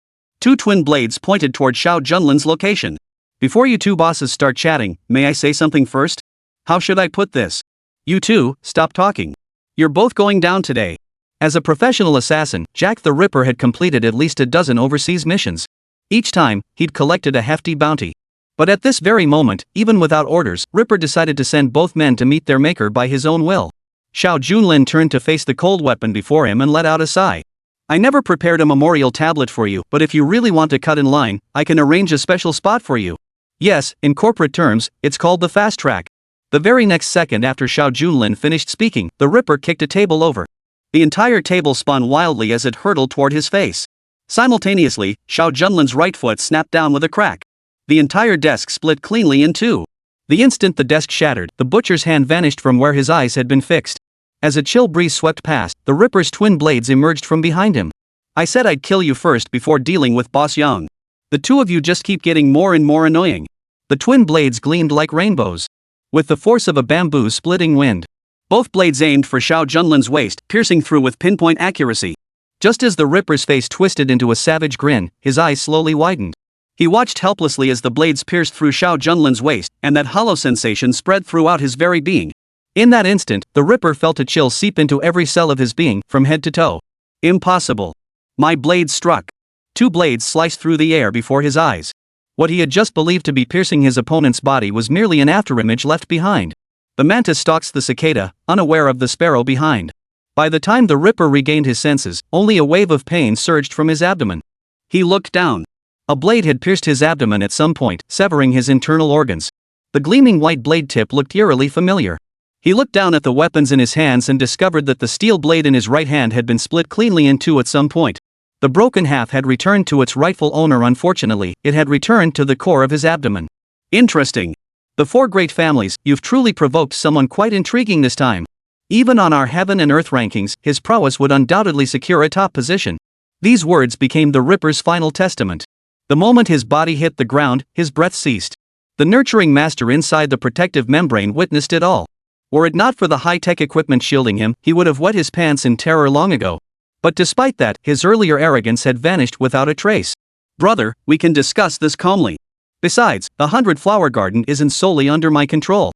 Speaker 1: 2 twin blades pointed toward Xiao Junlin's location. Before you two bosses start chatting, may I say something first? How should I put this? You two, stop talking. You're both going down today. As a professional assassin, Jack the Ripper had completed at least a dozen overseas missions. Each time, he'd collected a hefty bounty. But at this very moment, even without orders, Ripper decided to send both men to meet their maker by his own will. Xiao Junlin turned to face the cold weapon before him and let out a sigh. I never prepared a memorial tablet for you, but if you really want to cut in line, I can arrange a special spot for you. Yes, in corporate terms, it's called the fast track. The very next second after Xiao Junlin finished speaking, the Ripper kicked a table over. The entire table spun wildly as it hurtled toward his face. Simultaneously, Xiao Junlin's right foot snapped down with a crack. The entire desk split cleanly in two. The instant the desk shattered, the butcher's hand vanished from where his eyes had been fixed. As a chill breeze swept past, the Ripper's twin blades emerged from behind him. I said I'd kill you first before dealing with Boss Yang. The two of you just keep getting more and more annoying. The twin blades gleamed like rainbows. With the force of a bamboo-splitting wind, both blades aimed for Xiao Junlin's waist, piercing through with pinpoint accuracy. Just as the Ripper's face twisted into a savage grin, his eyes slowly widened. He watched helplessly as the blades pierced through Xiao Junlin's waist, and that hollow sensation spread throughout his very being. In that instant, the Ripper felt a chill seep into every cell of his being, from head to toe. Impossible. My blades struck. Two blades sliced through the air before his eyes. What he had just believed to be piercing his opponent's body was merely an afterimage left behind. The mantis stalks the cicada, unaware of the sparrow behind. By the time the Ripper regained his senses, only a wave of pain surged from his abdomen. He looked down. A blade had pierced his abdomen at some point, severing his internal organs. The gleaming white blade tip looked eerily familiar. He looked down at the weapons in his hands and discovered that the steel blade in his right hand had been split cleanly in two at some point. The broken half had returned to its rightful owner. Unfortunately, it had returned to the core of his abdomen. Interesting. The four great families, you've truly provoked someone quite intriguing this time. Even on our heaven and earth rankings, his prowess would undoubtedly secure a top position. These words became the Ripper's final testament. The moment his body hit the ground, his breath ceased. The nurturing master inside the protective membrane witnessed it all. Were it not for the high-tech equipment shielding him, he would have wet his pants in terror long ago. But despite that, his earlier arrogance had vanished without a trace. Brother, we can discuss this calmly. Besides, the 100-flower garden isn't solely under my control.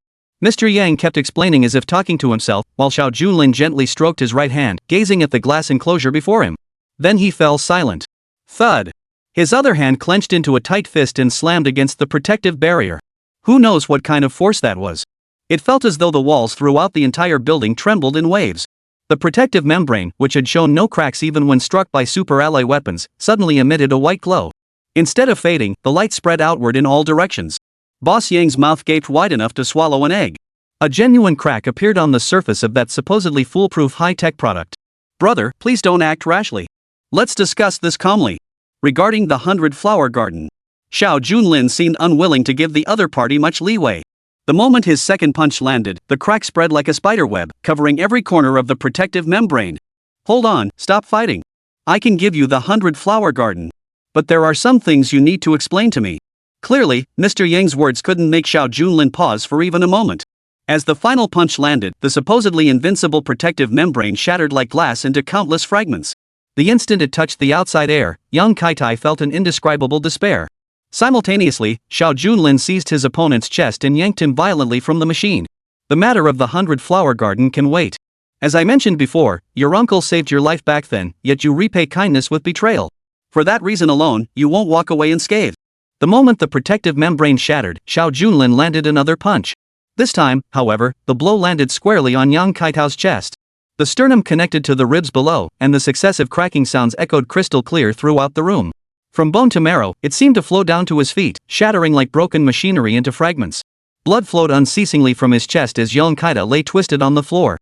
Speaker 1: Mr. Yang kept explaining as if talking to himself, while Xiao Junlin gently stroked his right hand, gazing at the glass enclosure before him. Then he fell silent. Thud. His other hand clenched into a tight fist and slammed against the protective barrier. Who knows what kind of force that was? It felt as though the walls throughout the entire building trembled in waves. The protective membrane, which had shown no cracks even when struck by super alloy weapons, suddenly emitted a white glow. Instead of fading, the light spread outward in all directions. Boss Yang's mouth gaped wide enough to swallow an egg. A genuine crack appeared on the surface of that supposedly foolproof high-tech product. Brother, please don't act rashly. Let's discuss this calmly. Regarding the 100-flower garden. Xiao Junlin seemed unwilling to give the other party much leeway. The moment his second punch landed, the crack spread like a spiderweb, covering every corner of the protective membrane. Hold on, stop fighting. I can give you the 100-flower garden. But there are some things you need to explain to me. Clearly, Mr. Yang's words couldn't make Xiao Junlin pause for even a moment. As the final punch landed, the supposedly invincible protective membrane shattered like glass into countless fragments. The instant it touched the outside air, young Kaitai felt an indescribable despair. Simultaneously, Xiao Junlin seized his opponent's chest and yanked him violently from the machine. The matter of the 100-flower garden can wait. As I mentioned before, your uncle saved your life back then, yet you repay kindness with betrayal. For that reason alone, you won't walk away unscathed. The moment the protective membrane shattered, Xiao Junlin landed another punch. This time, however, the blow landed squarely on Yang Kaitao's chest. The sternum connected to the ribs below, and the successive cracking sounds echoed crystal clear throughout the room. From bone to marrow, it seemed to flow down to his feet, shattering like broken machinery into fragments. Blood flowed unceasingly from his chest as Yang Kaita lay twisted on the floor.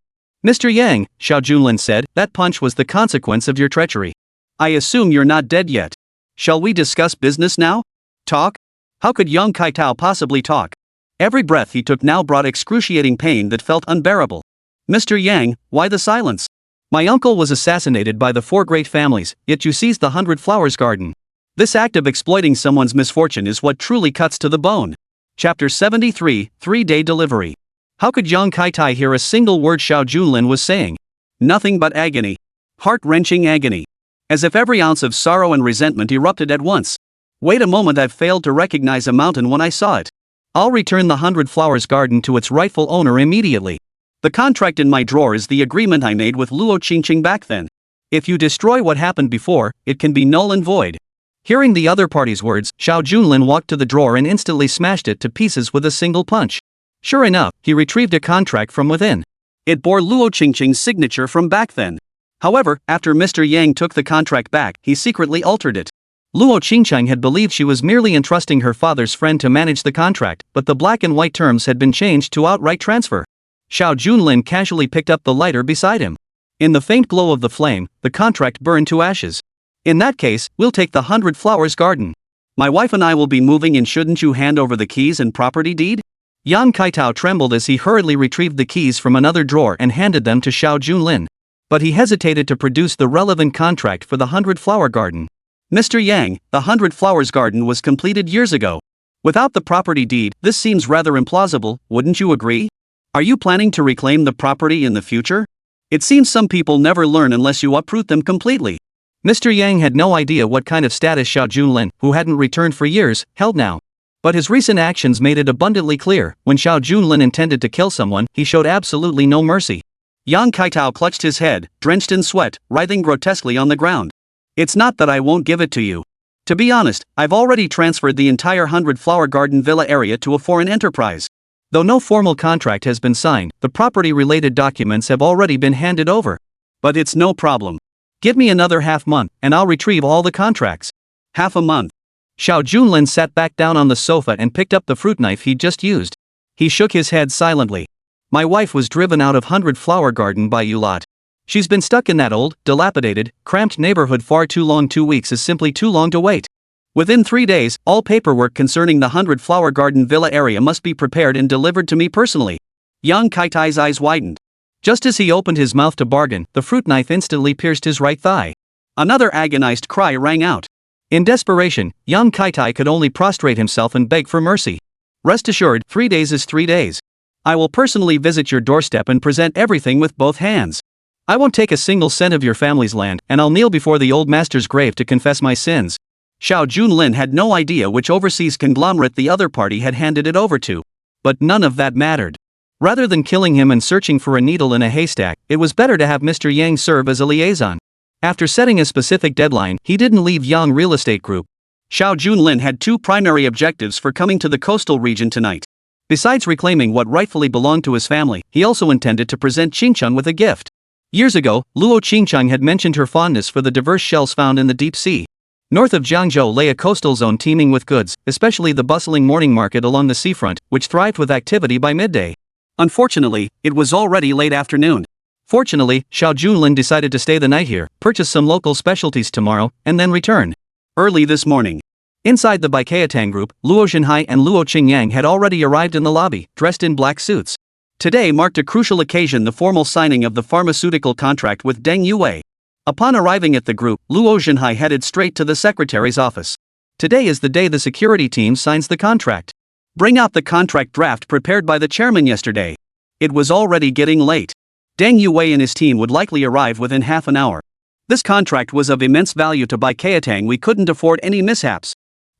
Speaker 1: Mr. Yang, Xiao Junlin said, that punch was the consequence of your treachery. I assume you're not dead yet. Shall we discuss business now? Talk? How could Yang Kaitao possibly talk? Every breath he took now brought excruciating pain that felt unbearable. Mr. Yang, why the silence? My uncle was assassinated by the four great families, yet you seized the 100-flowers garden. This act of exploiting someone's misfortune is what truly cuts to the bone. Chapter 73, 3-Day Delivery. How could Yang Kaitai hear a single word Xiao Junlin was saying? Nothing but agony. Heart-wrenching agony. As if every ounce of sorrow and resentment erupted at once. Wait a moment, I've failed to recognize a mountain when I saw it. I'll return the 100 Flowers Garden to its rightful owner immediately. The contract in my drawer is the agreement I made with Luo Qingcheng back then. If you destroy what happened before, it can be null and void. Hearing the other party's words, Xiao Junlin walked to the drawer and instantly smashed it to pieces with a single punch. Sure enough, he retrieved a contract from within. It bore Luo Qingcheng's signature from back then. However, after Mr. Yang took the contract back, he secretly altered it. Luo Qingcheng had believed she was merely entrusting her father's friend to manage the contract, but the black and white terms had been changed to outright transfer. Xiao Junlin casually picked up the lighter beside him. In the faint glow of the flame, the contract burned to ashes. In that case, we'll take the 100 Flowers Garden. My wife and I will be moving in, shouldn't you hand over the keys and property deed? Yang Kaitao trembled as he hurriedly retrieved the keys from another drawer and handed them to Xiao Junlin. But he hesitated to produce the relevant contract for the 100 Flower Garden. Mr. Yang, the 100 Flowers Garden was completed years ago. Without the property deed, this seems rather implausible, wouldn't you agree? Are you planning to reclaim the property in the future? It seems some people never learn unless you uproot them completely. Mr. Yang had no idea what kind of status Xiao Junlin, who hadn't returned for years, held now. But his recent actions made it abundantly clear, when Xiao Junlin intended to kill someone, he showed absolutely no mercy. Yang Kaitao clutched his head, drenched in sweat, writhing grotesquely on the ground. It's not that I won't give it to you. To be honest, I've already transferred the entire 100 Flower Garden Villa area to a foreign enterprise. Though no formal contract has been signed, the property-related documents have already been handed over. But it's no problem. Give me another half-month, and I'll retrieve all the contracts. Half a month. Xiao Junlin sat back down on the sofa and picked up the fruit knife he'd just used. He shook his head silently. My wife was driven out of 100 Flower Garden by you lot. She's been stuck in that old, dilapidated, cramped neighborhood far too long. 2 weeks is simply too long to wait. Within 3 days, all paperwork concerning the 100 Flower Garden Villa area must be prepared and delivered to me personally. Yang Kaitai's eyes widened. Just as he opened his mouth to bargain, the fruit knife instantly pierced his right thigh. Another agonized cry rang out. In desperation, Yang Kaitai could only prostrate himself and beg for mercy. Rest assured, 3 days is 3 days. I will personally visit your doorstep and present everything with both hands. I won't take a single cent of your family's land, and I'll kneel before the old master's grave to confess my sins. Xiao Junlin had no idea which overseas conglomerate the other party had handed it over to. But none of that mattered. Rather than killing him and searching for a needle in a haystack, it was better to have Mr. Yang serve as a liaison. After setting a specific deadline, he didn't leave Yang Real Estate Group. Xiao Junlin had 2 primary objectives for coming to the coastal region tonight. Besides reclaiming what rightfully belonged to his family, he also intended to present Qingcheng with a gift. Years ago, Luo Qingcheng had mentioned her fondness for the diverse shells found in the deep sea. North of Jiangzhou lay a coastal zone teeming with goods, especially the bustling morning market along the seafront, which thrived with activity by midday. Unfortunately, it was already late afternoon. Fortunately, Xiao Junlin decided to stay the night here, purchase some local specialties tomorrow, and then return. Early this morning. Inside the Baikayatang group, Luo Zhenhai and Luo Qingyang had already arrived in the lobby, dressed in black suits. Today marked a crucial occasion, the formal signing of the pharmaceutical contract with Deng Yue. Upon arriving at the group, Luo Zhenhai headed straight to the secretary's office. Today is the day the security team signs the contract. Bring out the contract draft prepared by the chairman yesterday. It was already getting late. Deng Yue and his team would likely arrive within half an hour. This contract was of immense value to Baikayatang, we couldn't afford any mishaps.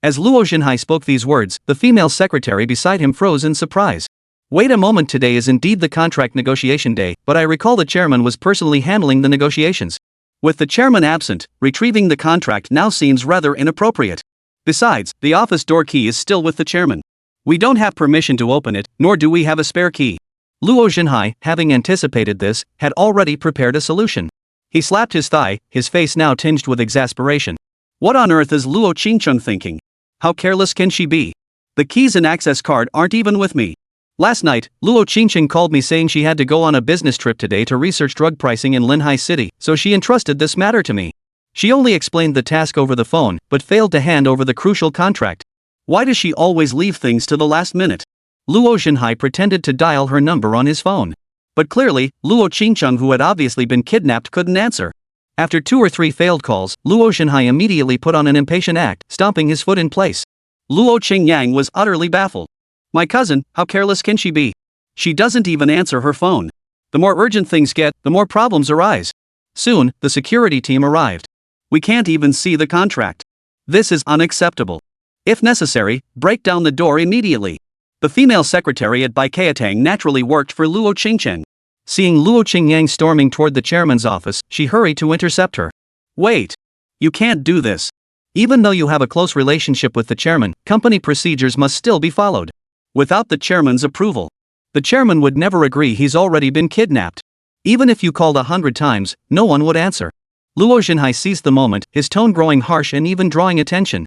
Speaker 1: As Luo Zhenhai spoke these words, the female secretary beside him froze in surprise. Wait a moment, today is indeed the contract negotiation day, but I recall the chairman was personally handling the negotiations. With the chairman absent, retrieving the contract now seems rather inappropriate. Besides, the office door key is still with the chairman. We don't have permission to open it, nor do we have a spare key. Luo Zhenhai, having anticipated this, had already prepared a solution. He slapped his thigh, his face now tinged with exasperation. What on earth is Luo Qingcheng thinking? How careless can she be? The keys and access card aren't even with me. Last night, Luo Qingcheng called me saying she had to go on a business trip today to research drug pricing in Linhai City, so she entrusted this matter to me. She only explained the task over the phone, but failed to hand over the crucial contract. Why does she always leave things to the last minute? Luo Zhenhai pretended to dial her number on his phone. But clearly, Luo Qingcheng, who had obviously been kidnapped, couldn't answer. After 2 or 3 failed calls, Luo Zhenhai immediately put on an impatient act, stomping his foot in place. Luo Qingyang was utterly baffled. My cousin, how careless can she be? She doesn't even answer her phone. The more urgent things get, the more problems arise. Soon, the security team arrived. We can't even see the contract. This is unacceptable. If necessary, break down the door immediately. The female secretary at Baikatang naturally worked for Luo Qingcheng. Seeing Luo Qingcheng storming toward the chairman's office, she hurried to intercept her. Wait. You can't do this. Even though you have a close relationship with the chairman, company procedures must still be followed. Without the chairman's approval, the chairman would never agree he's already been kidnapped. Even if you called 100 times, no one would answer. Luo Xinhai seized the moment, his tone growing harsh and even drawing attention.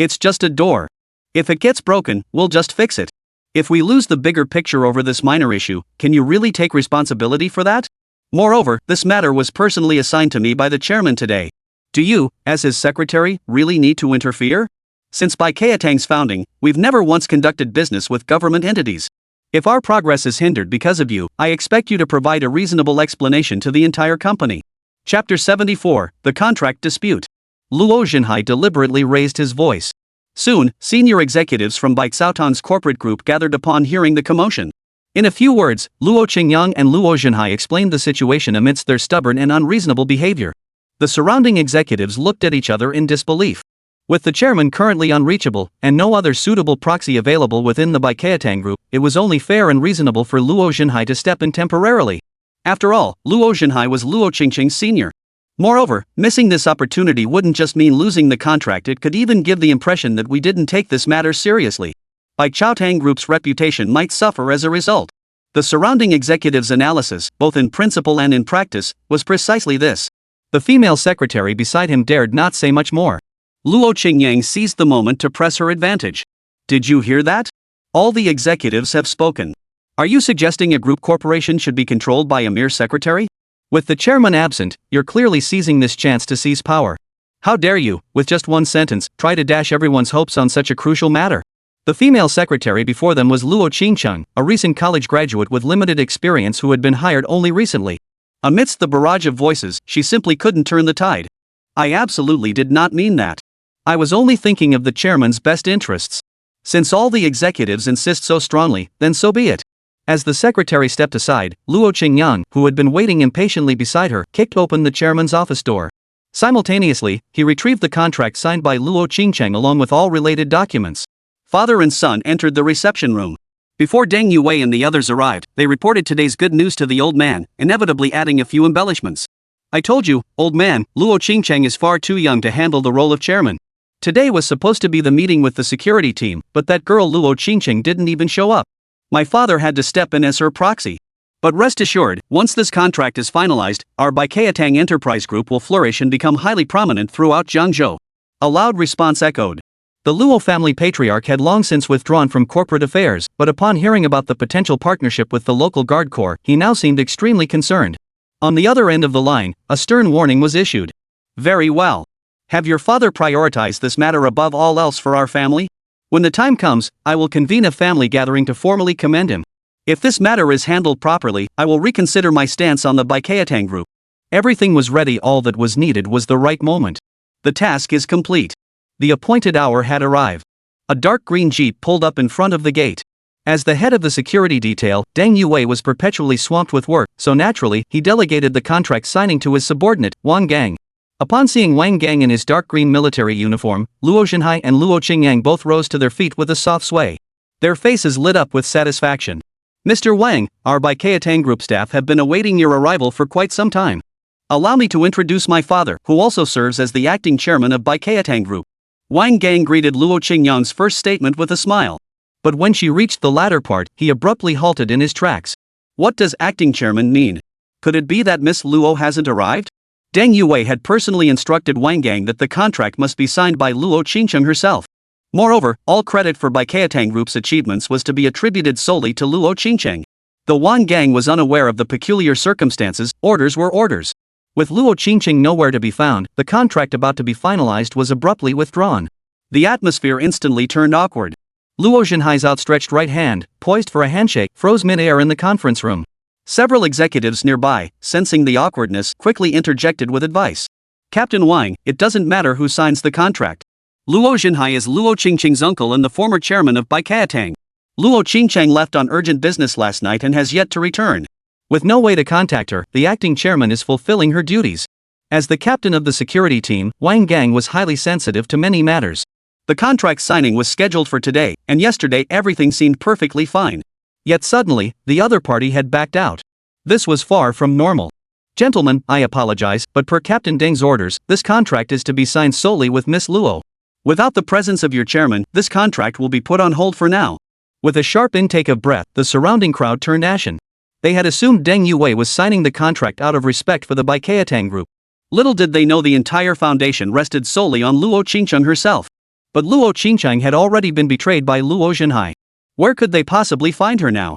Speaker 1: It's just a door. If it gets broken, we'll just fix it. If we lose the bigger picture over this minor issue, can you really take responsibility for that? Moreover, this matter was personally assigned to me by the chairman today. Do you, as his secretary, really need to interfere? Since Baikatang's founding, we've never once conducted business with government entities. If our progress is hindered because of you, I expect you to provide a reasonable explanation to the entire company. Chapter 74, The Contract Dispute. Luo Xinhai deliberately raised his voice. Soon, senior executives from Baixaotan's corporate group gathered upon hearing the commotion. In a few words, Luo Qingyang and Luo Xinhai explained the situation amidst their stubborn and unreasonable behavior. The surrounding executives looked at each other in disbelief. With the chairman currently unreachable, and no other suitable proxy available within the Baikatang group, it was only fair and reasonable for Luo Xinhai to step in temporarily. After all, Luo Xinhai was Luo Qingcheng's senior. Moreover, missing this opportunity wouldn't just mean losing the contract, it could even give the impression that we didn't take this matter seriously. Baikatang Group's reputation might suffer as a result. The surrounding executives' analysis, both in principle and in practice, was precisely this. The female secretary beside him dared not say much more. Luo Qingyang seized the moment to press her advantage. Did you hear that? All the executives have spoken. Are you suggesting a group corporation should be controlled by a mere secretary? With the chairman absent, you're clearly seizing this chance to seize power. How dare you, with just one sentence, try to dash everyone's hopes on such a crucial matter? The female secretary before them was Luo Qingcheng, a recent college graduate with limited experience who had been hired only recently. Amidst the barrage of voices, she simply couldn't turn the tide. I absolutely did not mean that. I was only thinking of the chairman's best interests. Since all the executives insist so strongly, then so be it. As the secretary stepped aside, Luo Qingyang, who had been waiting impatiently beside her, kicked open the chairman's office door. Simultaneously, he retrieved the contract signed by Luo Qingcheng along with all related documents. Father and son entered the reception room. Before Deng Yue and the others arrived, they reported today's good news to the old man, inevitably adding a few embellishments. I told you, old man, Luo Qingcheng is far too young to handle the role of chairman. Today was supposed to be the meeting with the security team, but that girl Luo Qingcheng didn't even show up. My father had to step in as her proxy. But rest assured, once this contract is finalized, our Baikatang Enterprise Group will flourish and become highly prominent throughout Jiangzhou. A loud response echoed. The Luo family patriarch had long since withdrawn from corporate affairs, but upon hearing about the potential partnership with the local guard corps, he now seemed extremely concerned. On the other end of the line, a stern warning was issued. Very well. Have your father prioritize this matter above all else for our family? When the time comes, I will convene a family gathering to formally commend him. If this matter is handled properly, I will reconsider my stance on the Baikatang Group. Everything was ready, all that was needed was the right moment. The task is complete. The appointed hour had arrived. A dark green jeep pulled up in front of the gate. As the head of the security detail, Deng Yue was perpetually swamped with work, so naturally, he delegated the contract signing to his subordinate, Wang Gang. Upon seeing Wang Gang in his dark green military uniform, Luo Xinhai and Luo Qingyang both rose to their feet with a soft sway. Their faces lit up with satisfaction. Mr. Wang, our Baikatang Group staff have been awaiting your arrival for quite some time. Allow me to introduce my father, who also serves as the acting chairman of Baikatang Group. Wang Gang greeted Luo Qingyang's first statement with a smile. But when she reached the latter part, he abruptly halted in his tracks. What does acting chairman mean? Could it be that Miss Luo hasn't arrived? Deng Yue had personally instructed Wang Gang that the contract must be signed by Luo Qingcheng herself. Moreover, all credit for Baikatang Group's achievements was to be attributed solely to Luo Qingcheng. Though Wang Gang was unaware of the peculiar circumstances, orders were orders. With Luo Qingcheng nowhere to be found, the contract about to be finalized was abruptly withdrawn. The atmosphere instantly turned awkward. Luo Xinhai's outstretched right hand, poised for a handshake, froze mid-air in the conference room. Several executives nearby, sensing the awkwardness, quickly interjected with advice. Captain Wang, it doesn't matter who signs the contract. Luo Xinhai is Luo Qingcheng's uncle and the former chairman of Baikatang. Luo Qingcheng left on urgent business last night and has yet to return. With no way to contact her, the acting chairman is fulfilling her duties. As the captain of the security team, Wang Gang was highly sensitive to many matters. The contract signing was scheduled for today, and yesterday everything seemed perfectly fine. Yet suddenly, the other party had backed out. This was far from normal. Gentlemen, I apologize, but per Captain Deng's orders, this contract is to be signed solely with Miss Luo. Without the presence of your chairman, this contract will be put on hold for now. With a sharp intake of breath, the surrounding crowd turned ashen. They had assumed Deng Yue was signing the contract out of respect for the Baikayatang group. Little did they know the entire foundation rested solely on Luo Qingcheng herself. But Luo Qingcheng had already been betrayed by Luo Zhenhai. Where could they possibly find her now?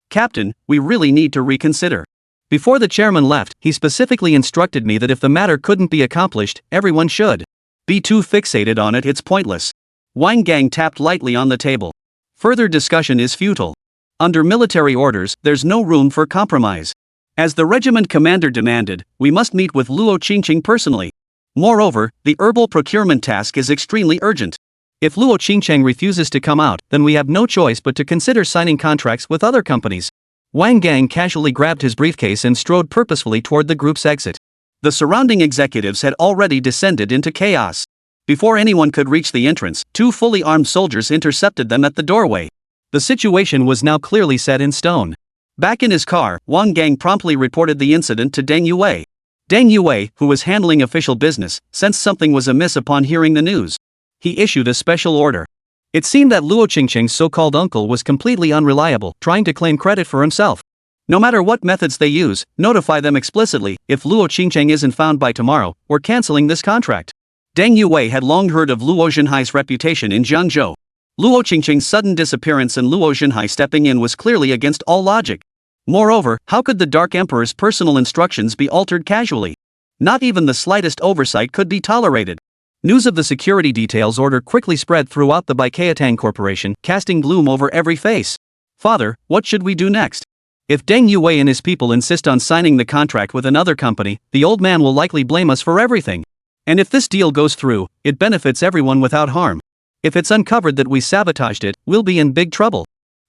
Speaker 1: Captain, we really need to reconsider. Before the chairman left, he specifically instructed me that if the matter couldn't be accomplished, everyone should be too fixated on it, it's pointless. Wang Gang tapped lightly on the table. Further discussion is futile. Under military orders, there's no room for compromise. As the regiment commander demanded, we must meet with Luo Qingcheng personally. Moreover, the herbal procurement task is extremely urgent. If Luo Qingcheng refuses to come out, then we have no choice but to consider signing contracts with other companies. Wang Gang casually grabbed his briefcase and strode purposefully toward the group's exit. The surrounding executives had already descended into chaos. Before anyone could reach the entrance, two fully armed soldiers intercepted them at the doorway. The situation was now clearly set in stone. Back in his car, Wang Gang promptly reported the incident to Deng Yue. Deng Yue, who was handling official business, sensed something was amiss upon hearing the news. He issued a special order. It seemed that Luo Qingcheng's so-called uncle was completely unreliable, trying to claim credit for himself. No matter what methods they use, notify them explicitly. If Luo Qingcheng isn't found by tomorrow, we're canceling this contract. Deng Yue had long heard of Luo Zhenhai's reputation in Jiangzhou. Luo Qingcheng's sudden disappearance and Luo Zhenhai stepping in was clearly against all logic. Moreover, how could the Dark Emperor's personal instructions be altered casually? Not even the slightest oversight could be tolerated. News of the security details order quickly spread throughout the Baikayatang Corporation, casting gloom over every face. Father, what should we do next? If Deng Yue and his people insist on signing the contract with another company, the old man will likely blame us for everything. And if this deal goes through, it benefits everyone without harm. If it's uncovered that we sabotaged it, we'll be in big trouble.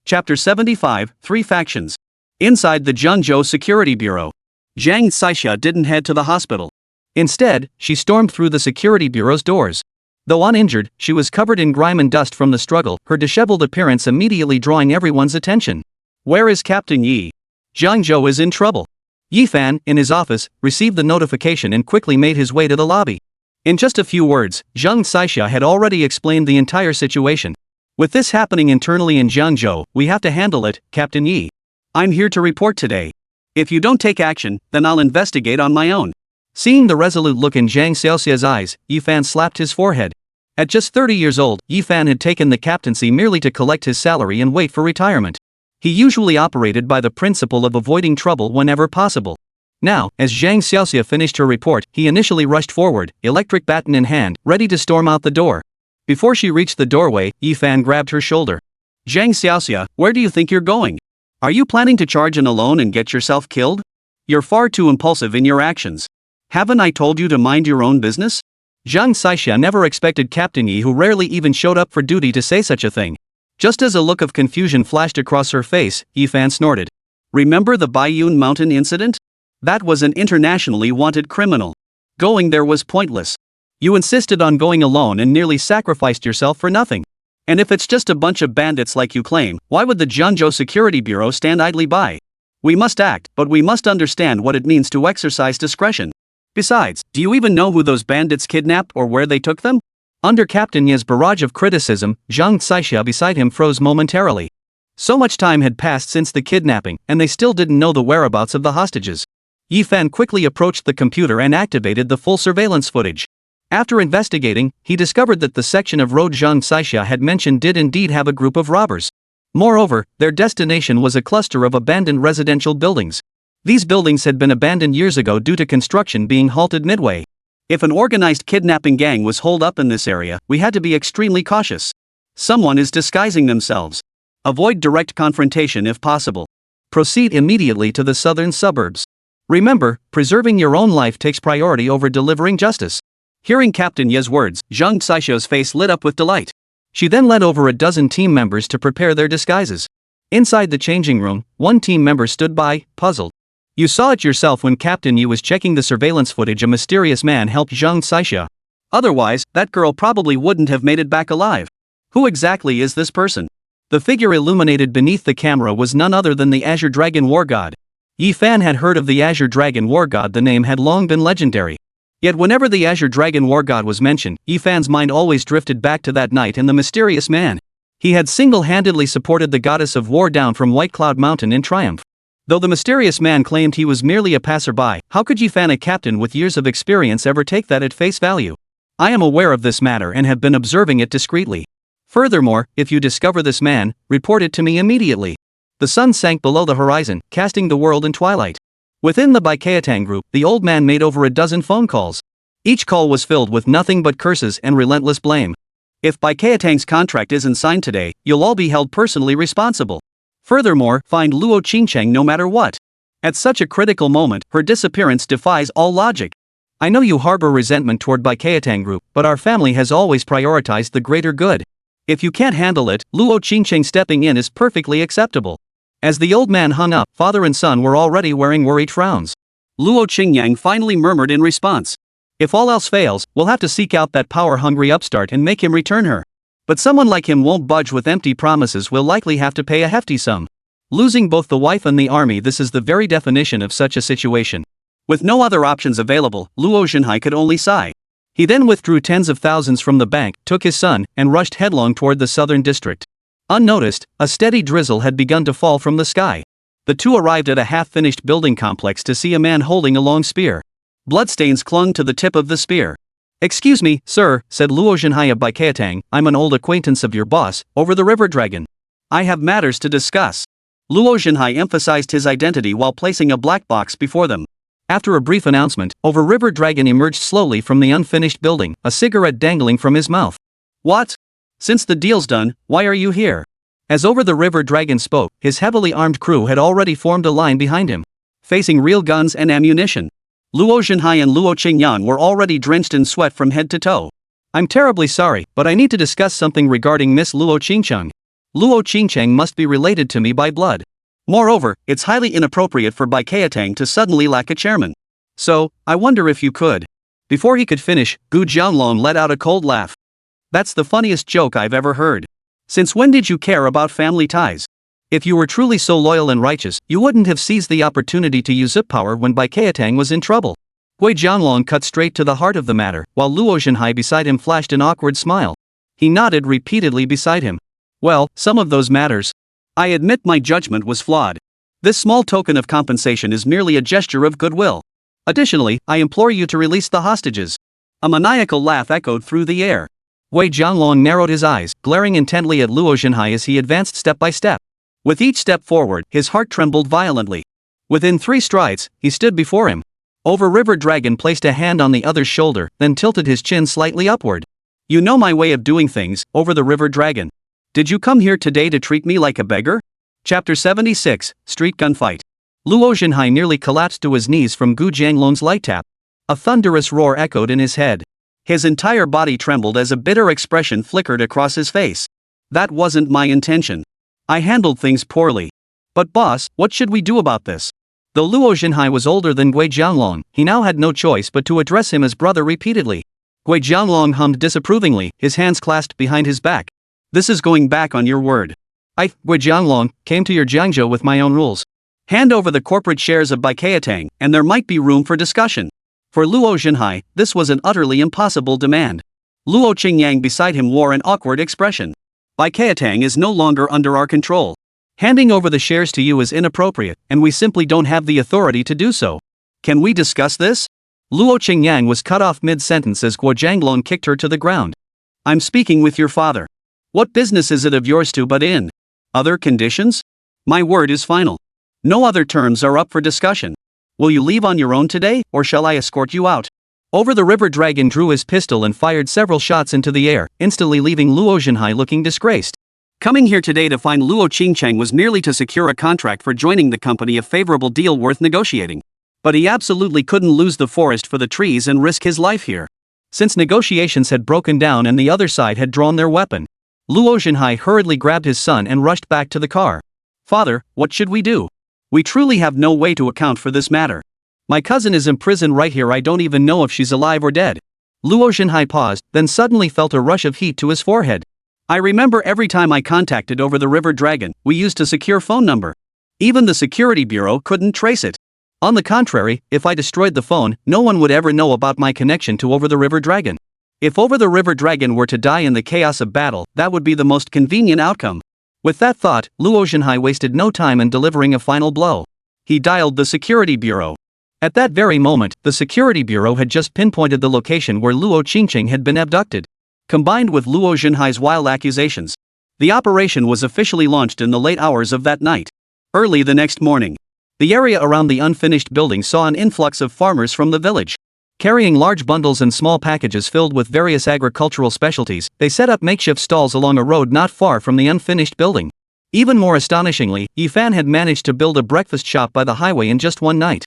Speaker 1: Chapter 75, Three Factions. Inside the Jiangzhou Security Bureau. Zhang Xixia didn't head to the hospital. Instead, she stormed through the security bureau's doors. Though uninjured, she was covered in grime and dust from the struggle, her disheveled appearance immediately drawing everyone's attention. Where is Captain Yi? Jiangzhou is in trouble. Yi Fan, in his office, received the notification and quickly made his way to the lobby. In just a few words, Zhang Xixia had already explained the entire situation. With this happening internally in Jiangzhou, we have to handle it, Captain Yi. I'm here to report today. If you don't take action, then I'll investigate on my own. Seeing the resolute look in Zhang Xiaoxia's eyes, Yi Fan slapped his forehead. At just 30 years old, Yi Fan had taken the captaincy merely to collect his salary and wait for retirement. He usually operated by the principle of avoiding trouble whenever possible. Now, as Zhang Xiaoxia finished her report, he initially rushed forward, electric baton in hand, ready to storm out the door. Before she reached the doorway, Yi Fan grabbed her shoulder. Zhang Xiaoxia, where do you think you're going? Are you planning to charge in alone and get yourself killed? You're far too impulsive in your actions. Haven't I told you to mind your own business? Zhang Xixia never expected Captain Yi, who rarely even showed up for duty, to say such a thing. Just as a look of confusion flashed across her face, Yi Fan snorted. Remember the Baiyun Mountain incident? That was an internationally wanted criminal. Going there was pointless. You insisted on going alone and nearly sacrificed yourself for nothing. And if it's just a bunch of bandits like you claim, why would the Jiangzhou Security Bureau stand idly by? We must act, but we must understand what it means to exercise discretion. Besides, do you even know who those bandits kidnapped or where they took them? Under Captain Ye's barrage of criticism, Zhang Xixia beside him froze momentarily. So much time had passed since the kidnapping, and they still didn't know the whereabouts of the hostages. Yi Fan quickly approached the computer and activated the full surveillance footage. After investigating, he discovered that the section of road Zhang Xixia had mentioned did indeed have a group of robbers. Moreover, their destination was a cluster of abandoned residential buildings. These buildings had been abandoned years ago due to construction being halted midway. If an organized kidnapping gang was holed up in this area, we had to be extremely cautious. Someone is disguising themselves. Avoid direct confrontation if possible. Proceed immediately to the southern suburbs. Remember, preserving your own life takes priority over delivering justice. Hearing Captain Ye's words, Zhang Xixia's face lit up with delight. She then led over a dozen team members to prepare their disguises. Inside the changing room, one team member stood by, puzzled. You saw it yourself when Captain Yi was checking the surveillance footage. A mysterious man helped Zhang Xixia. Otherwise, that girl probably wouldn't have made it back alive. Who exactly is this person? The figure illuminated beneath the camera was none other than the Azure Dragon War God. Yi Fan had heard of the Azure Dragon War God. The name had long been legendary. Yet whenever the Azure Dragon War God was mentioned, Yi Fan's mind always drifted back to that night and the mysterious man. He had single-handedly supported the goddess of war down from White Cloud Mountain in triumph. Though the mysterious man claimed he was merely a passerby, how could Yi Fan, a captain with years of experience, ever take that at face value? I am aware of this matter and have been observing it discreetly. Furthermore, if you discover this man, report it to me immediately. The sun sank below the horizon, casting the world in twilight. Within the Baikatang group, the old man made over a dozen phone calls. Each call was filled with nothing but curses and relentless blame. If Baikatang's contract isn't signed today, you'll all be held personally responsible. Furthermore, find Luo Qingcheng no matter what. At such a critical moment, her disappearance defies all logic. I know you harbor resentment toward Baikatang group, but our family has always prioritized the greater good. If you can't handle it, Luo Qingcheng stepping in is perfectly acceptable. As the old man hung up, father and son were already wearing worried frowns. Luo Qingyang finally murmured in response. If all else fails, we'll have to seek out that power-hungry upstart and make him return her. But someone like him won't budge with empty promises. We'll likely have to pay a hefty sum. Losing both the wife and the army, this is the very definition of such a situation. With no other options available, Luo Xinhai could only sigh. He then withdrew tens of thousands from the bank, took his son, and rushed headlong toward the southern district. Unnoticed, a steady drizzle had begun to fall from the sky. The two arrived at a half-finished building complex to see a man holding a long spear. Bloodstains clung to the tip of the spear. "Excuse me, sir," said Luo Xinhai of Baikatang, "I'm an old acquaintance of your boss, over the river dragon. I have matters to discuss." Luo Xinhai emphasized his identity while placing a black box before them. After a brief announcement, Over River Dragon emerged slowly from the unfinished building, a cigarette dangling from his mouth. "What? Since the deal's done, why are you here?" As Over the River Dragon spoke, his heavily armed crew had already formed a line behind him, facing real guns and ammunition. Luo Xinhai and Luo Qingyan were already drenched in sweat from head to toe. "I'm terribly sorry, but I need to discuss something regarding Miss Luo Qingcheng. Luo Qingcheng must be related to me by blood. Moreover, it's highly inappropriate for Baikatang to suddenly lack a chairman. So, I wonder if you could." Before he could finish, Gu Jianglong let out a cold laugh. "That's the funniest joke I've ever heard. Since when did you care about family ties? If you were truly so loyal and righteous, you wouldn't have seized the opportunity to usurp power when Baikatang was in trouble." Gui Jianglong cut straight to the heart of the matter, while Luo Xinhai beside him flashed an awkward smile. He nodded repeatedly beside him. "Well, some of those matters. I admit my judgment was flawed. This small token of compensation is merely a gesture of goodwill. Additionally, I implore you to release the hostages." A maniacal laugh echoed through the air. Wei Jianglong narrowed his eyes, glaring intently at Luo Xinhai as he advanced step by step. With each step forward, his heart trembled violently. Within 3 strides, he stood before him. Over River Dragon placed a hand on the other's shoulder, then tilted his chin slightly upward. "You know my way of doing things, Over the River Dragon. Did you come here today to treat me like a beggar?" Chapter 76, Street Gunfight. Luo Xinhai nearly collapsed to his knees from Gu Jianglong's light tap. A thunderous roar echoed in his head. His entire body trembled as a bitter expression flickered across his face. "That wasn't my intention. I handled things poorly. But boss, what should we do about this?" Though Luo Xinhai was older than Gui Jianglong, he now had no choice but to address him as brother repeatedly. Gui Jianglong hummed disapprovingly, his hands clasped behind his back. "This is going back on your word. I, Gui Jianglong, came to your Jiangzhou with my own rules. Hand over the corporate shares of Baikatang, and there might be room for discussion." For Luo Xinhai, this was an utterly impossible demand. Luo Qingyang beside him wore an awkward expression. "Baikatang is no longer under our control. Handing over the shares to you is inappropriate, and we simply don't have the authority to do so. Can we discuss this?" Luo Qingyang was cut off mid-sentence as Guo Jianglong kicked her to the ground. "I'm speaking with your father. What business is it of yours to butt in? Other conditions? My word is final. No other terms are up for discussion. Will you leave on your own today, or shall I escort you out?" Over the River Dragon drew his pistol and fired several shots into the air, instantly leaving Luo Xinhai looking disgraced. Coming here today to find Luo Qingcheng was merely to secure a contract for joining the company, a favorable deal worth negotiating. But he absolutely couldn't lose the forest for the trees and risk his life here. Since negotiations had broken down and the other side had drawn their weapon, Luo Xinhai hurriedly grabbed his son and rushed back to the car. "Father, what should we do? We truly have no way to account for this matter. My cousin is in prison right here. I don't even know if she's alive or dead." Luo Qingcheng paused, then suddenly felt a rush of heat to his forehead. I remember every time I contacted over the River Dragon, we used a secure phone number. Even the security bureau couldn't trace it. On the contrary, if I destroyed the phone, no one would ever know about my connection to Over the River Dragon. If Over the River Dragon were to die in the chaos of battle, that would be the most convenient outcome. With that thought, Luo Qingcheng wasted no time in delivering a final blow. He dialed the security bureau. At that very moment, the security bureau had just pinpointed the location where Luo Qingcheng had been abducted. Combined with Luo Qingcheng's wild accusations, the operation was officially launched in the late hours of that night. Early the next morning, the area around the unfinished building saw an influx of farmers from the village. Carrying large bundles and small packages filled with various agricultural specialties, they set up makeshift stalls along a road not far from the unfinished building. Even more astonishingly, Yifan had managed to build a breakfast shop by the highway in just one night.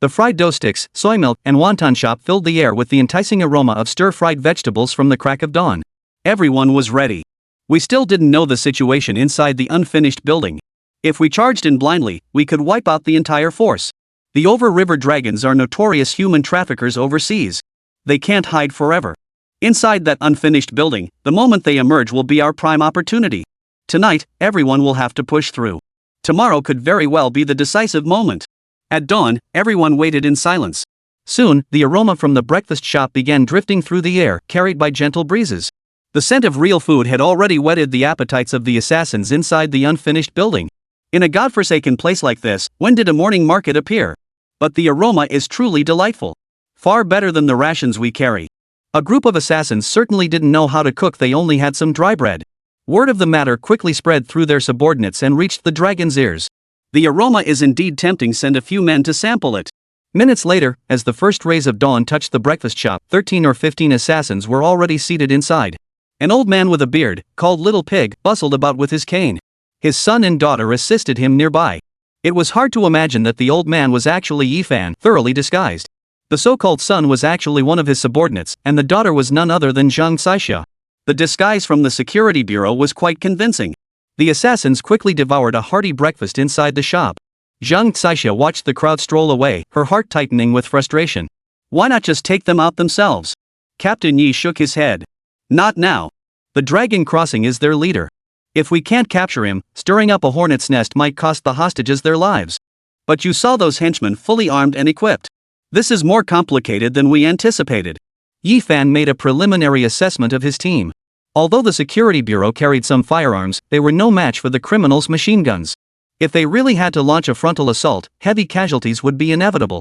Speaker 1: The fried dough sticks, soy milk, and wonton shop filled the air with the enticing aroma of stir-fried vegetables from the crack of dawn. Everyone was ready. We still didn't know the situation inside the unfinished building. If we charged in blindly, we could wipe out the entire force. The over-river dragons are notorious human traffickers overseas. They can't hide forever. Inside that unfinished building, the moment they emerge will be our prime opportunity. Tonight, everyone will have to push through. Tomorrow could very well be the decisive moment. At dawn, everyone waited in silence. Soon, the aroma from the breakfast shop began drifting through the air, carried by gentle breezes. The scent of real food had already whetted the appetites of the assassins inside the unfinished building. In a godforsaken place like this, when did a morning market appear? But the aroma is truly delightful. Far better than the rations we carry. A group of assassins certainly didn't know how to cook, they only had some dry bread. Word of the matter quickly spread through their subordinates and reached the dragon's ears. The aroma is indeed tempting, send a few men to sample it. Minutes later, as the first rays of dawn touched the breakfast shop, 13 or 15 assassins were already seated inside. An old man with a beard, called Little Pig, bustled about with his cane. His son and daughter assisted him nearby. It was hard to imagine that the old man was actually Yifan, thoroughly disguised. The so-called son was actually one of his subordinates, and the daughter was none other than Zhang Xia. The disguise from the security bureau was quite convincing. The assassins quickly devoured a hearty breakfast inside the shop. Zhang Xia watched the crowd stroll away, her heart tightening with frustration. Why not just take them out themselves? Captain Yi shook his head. Not now. The Dragon Crossing is their leader. If we can't capture him, stirring up a hornet's nest might cost the hostages their lives. But you saw those henchmen fully armed and equipped. This is more complicated than we anticipated. Yifan made a preliminary assessment of his team. Although the security bureau carried some firearms, they were no match for the criminals' machine guns. If they really had to launch a frontal assault, heavy casualties would be inevitable.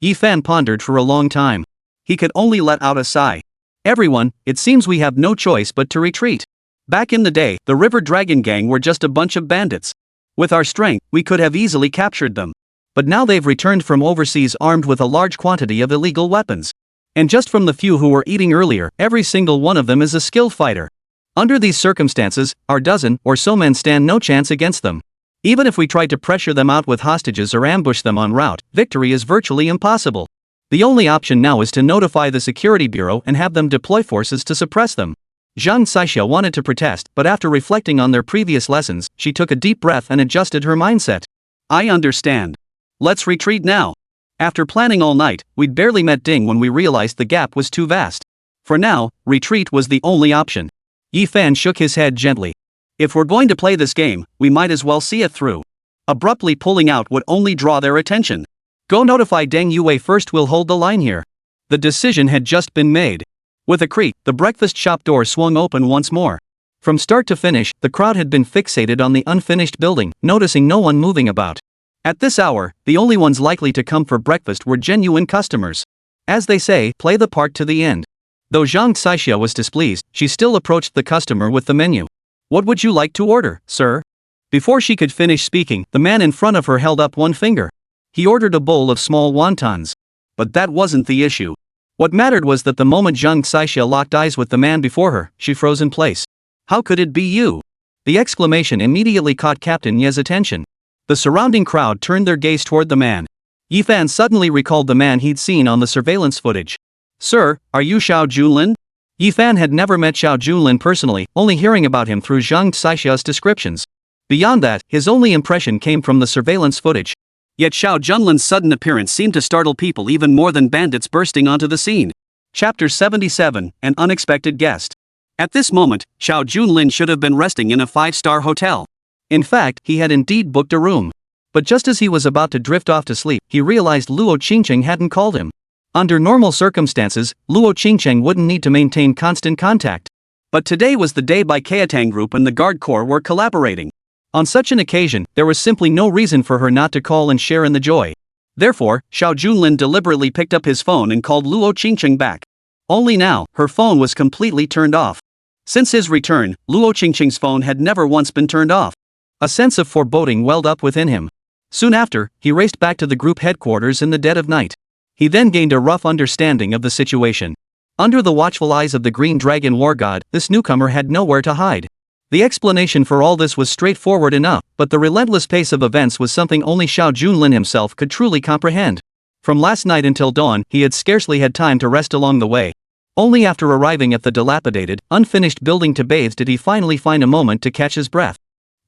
Speaker 1: Yifan pondered for a long time. He could only let out a sigh. Everyone, it seems we have no choice but to retreat. Back in the day, the River Dragon Gang were just a bunch of bandits. With our strength, we could have easily captured them. But now they've returned from overseas armed with a large quantity of illegal weapons. And just from the few who were eating earlier, every single one of them is a skilled fighter. Under these circumstances, our dozen or so men stand no chance against them. Even if we tried to pressure them out with hostages or ambush them en route, victory is virtually impossible. The only option now is to notify the security bureau and have them deploy forces to suppress them. Zhang Xia wanted to protest, but after reflecting on their previous lessons, she took a deep breath and adjusted her mindset. I understand. Let's retreat now. After planning all night, we'd barely met Ding when we realized the gap was too vast. For now, retreat was the only option. Yifan shook his head gently. If we're going to play this game, we might as well see it through. Abruptly pulling out would only draw their attention. Go notify Deng Yue first, we'll hold the line here. The decision had just been made. With a creak, the breakfast shop door swung open once more. From start to finish, the crowd had been fixated on the unfinished building, noticing no one moving about. At this hour, the only ones likely to come for breakfast were genuine customers. As they say, play the part to the end. Though Zhang Xia was displeased, she still approached the customer with the menu. What would you like to order, sir? Before she could finish speaking, the man in front of her held up one finger. He ordered a bowl of small wontons. But that wasn't the issue. What mattered was that the moment Zhang Xia locked eyes with the man before her, she froze in place. How could it be you? The exclamation immediately caught Captain Ye's attention. The surrounding crowd turned their gaze toward the man. Yifan suddenly recalled the man he'd seen on the surveillance footage. Sir, are you Xiao Junlin? Yifan had never met Xiao Junlin personally, only hearing about him through Zhang Xia's descriptions. Beyond that, his only impression came from the surveillance footage. Yet Xiao Junlin's sudden appearance seemed to startle people even more than bandits bursting onto the scene. Chapter 77, An Unexpected Guest. At this moment, Xiao Junlin should have been resting in a 5-star hotel. In fact, he had indeed booked a room. But just as he was about to drift off to sleep, he realized Luo Qingcheng hadn't called him. Under normal circumstances, Luo Qingcheng wouldn't need to maintain constant contact. But today was the day Xiao Group and the Guard Corps were collaborating. On such an occasion, there was simply no reason for her not to call and share in the joy. Therefore, Xiao Junlin deliberately picked up his phone and called Luo Qingcheng back. Only now, her phone was completely turned off. Since his return, Luo Qingcheng's phone had never once been turned off. A sense of foreboding welled up within him. Soon after, he raced back to the group headquarters in the dead of night. He then gained a rough understanding of the situation. Under the watchful eyes of the Green Dragon War God, this newcomer had nowhere to hide. The explanation for all this was straightforward enough, but the relentless pace of events was something only Xiao Junlin himself could truly comprehend. From last night until dawn, he had scarcely had time to rest along the way. Only after arriving at the dilapidated, unfinished building to bathe did he finally find a moment to catch his breath.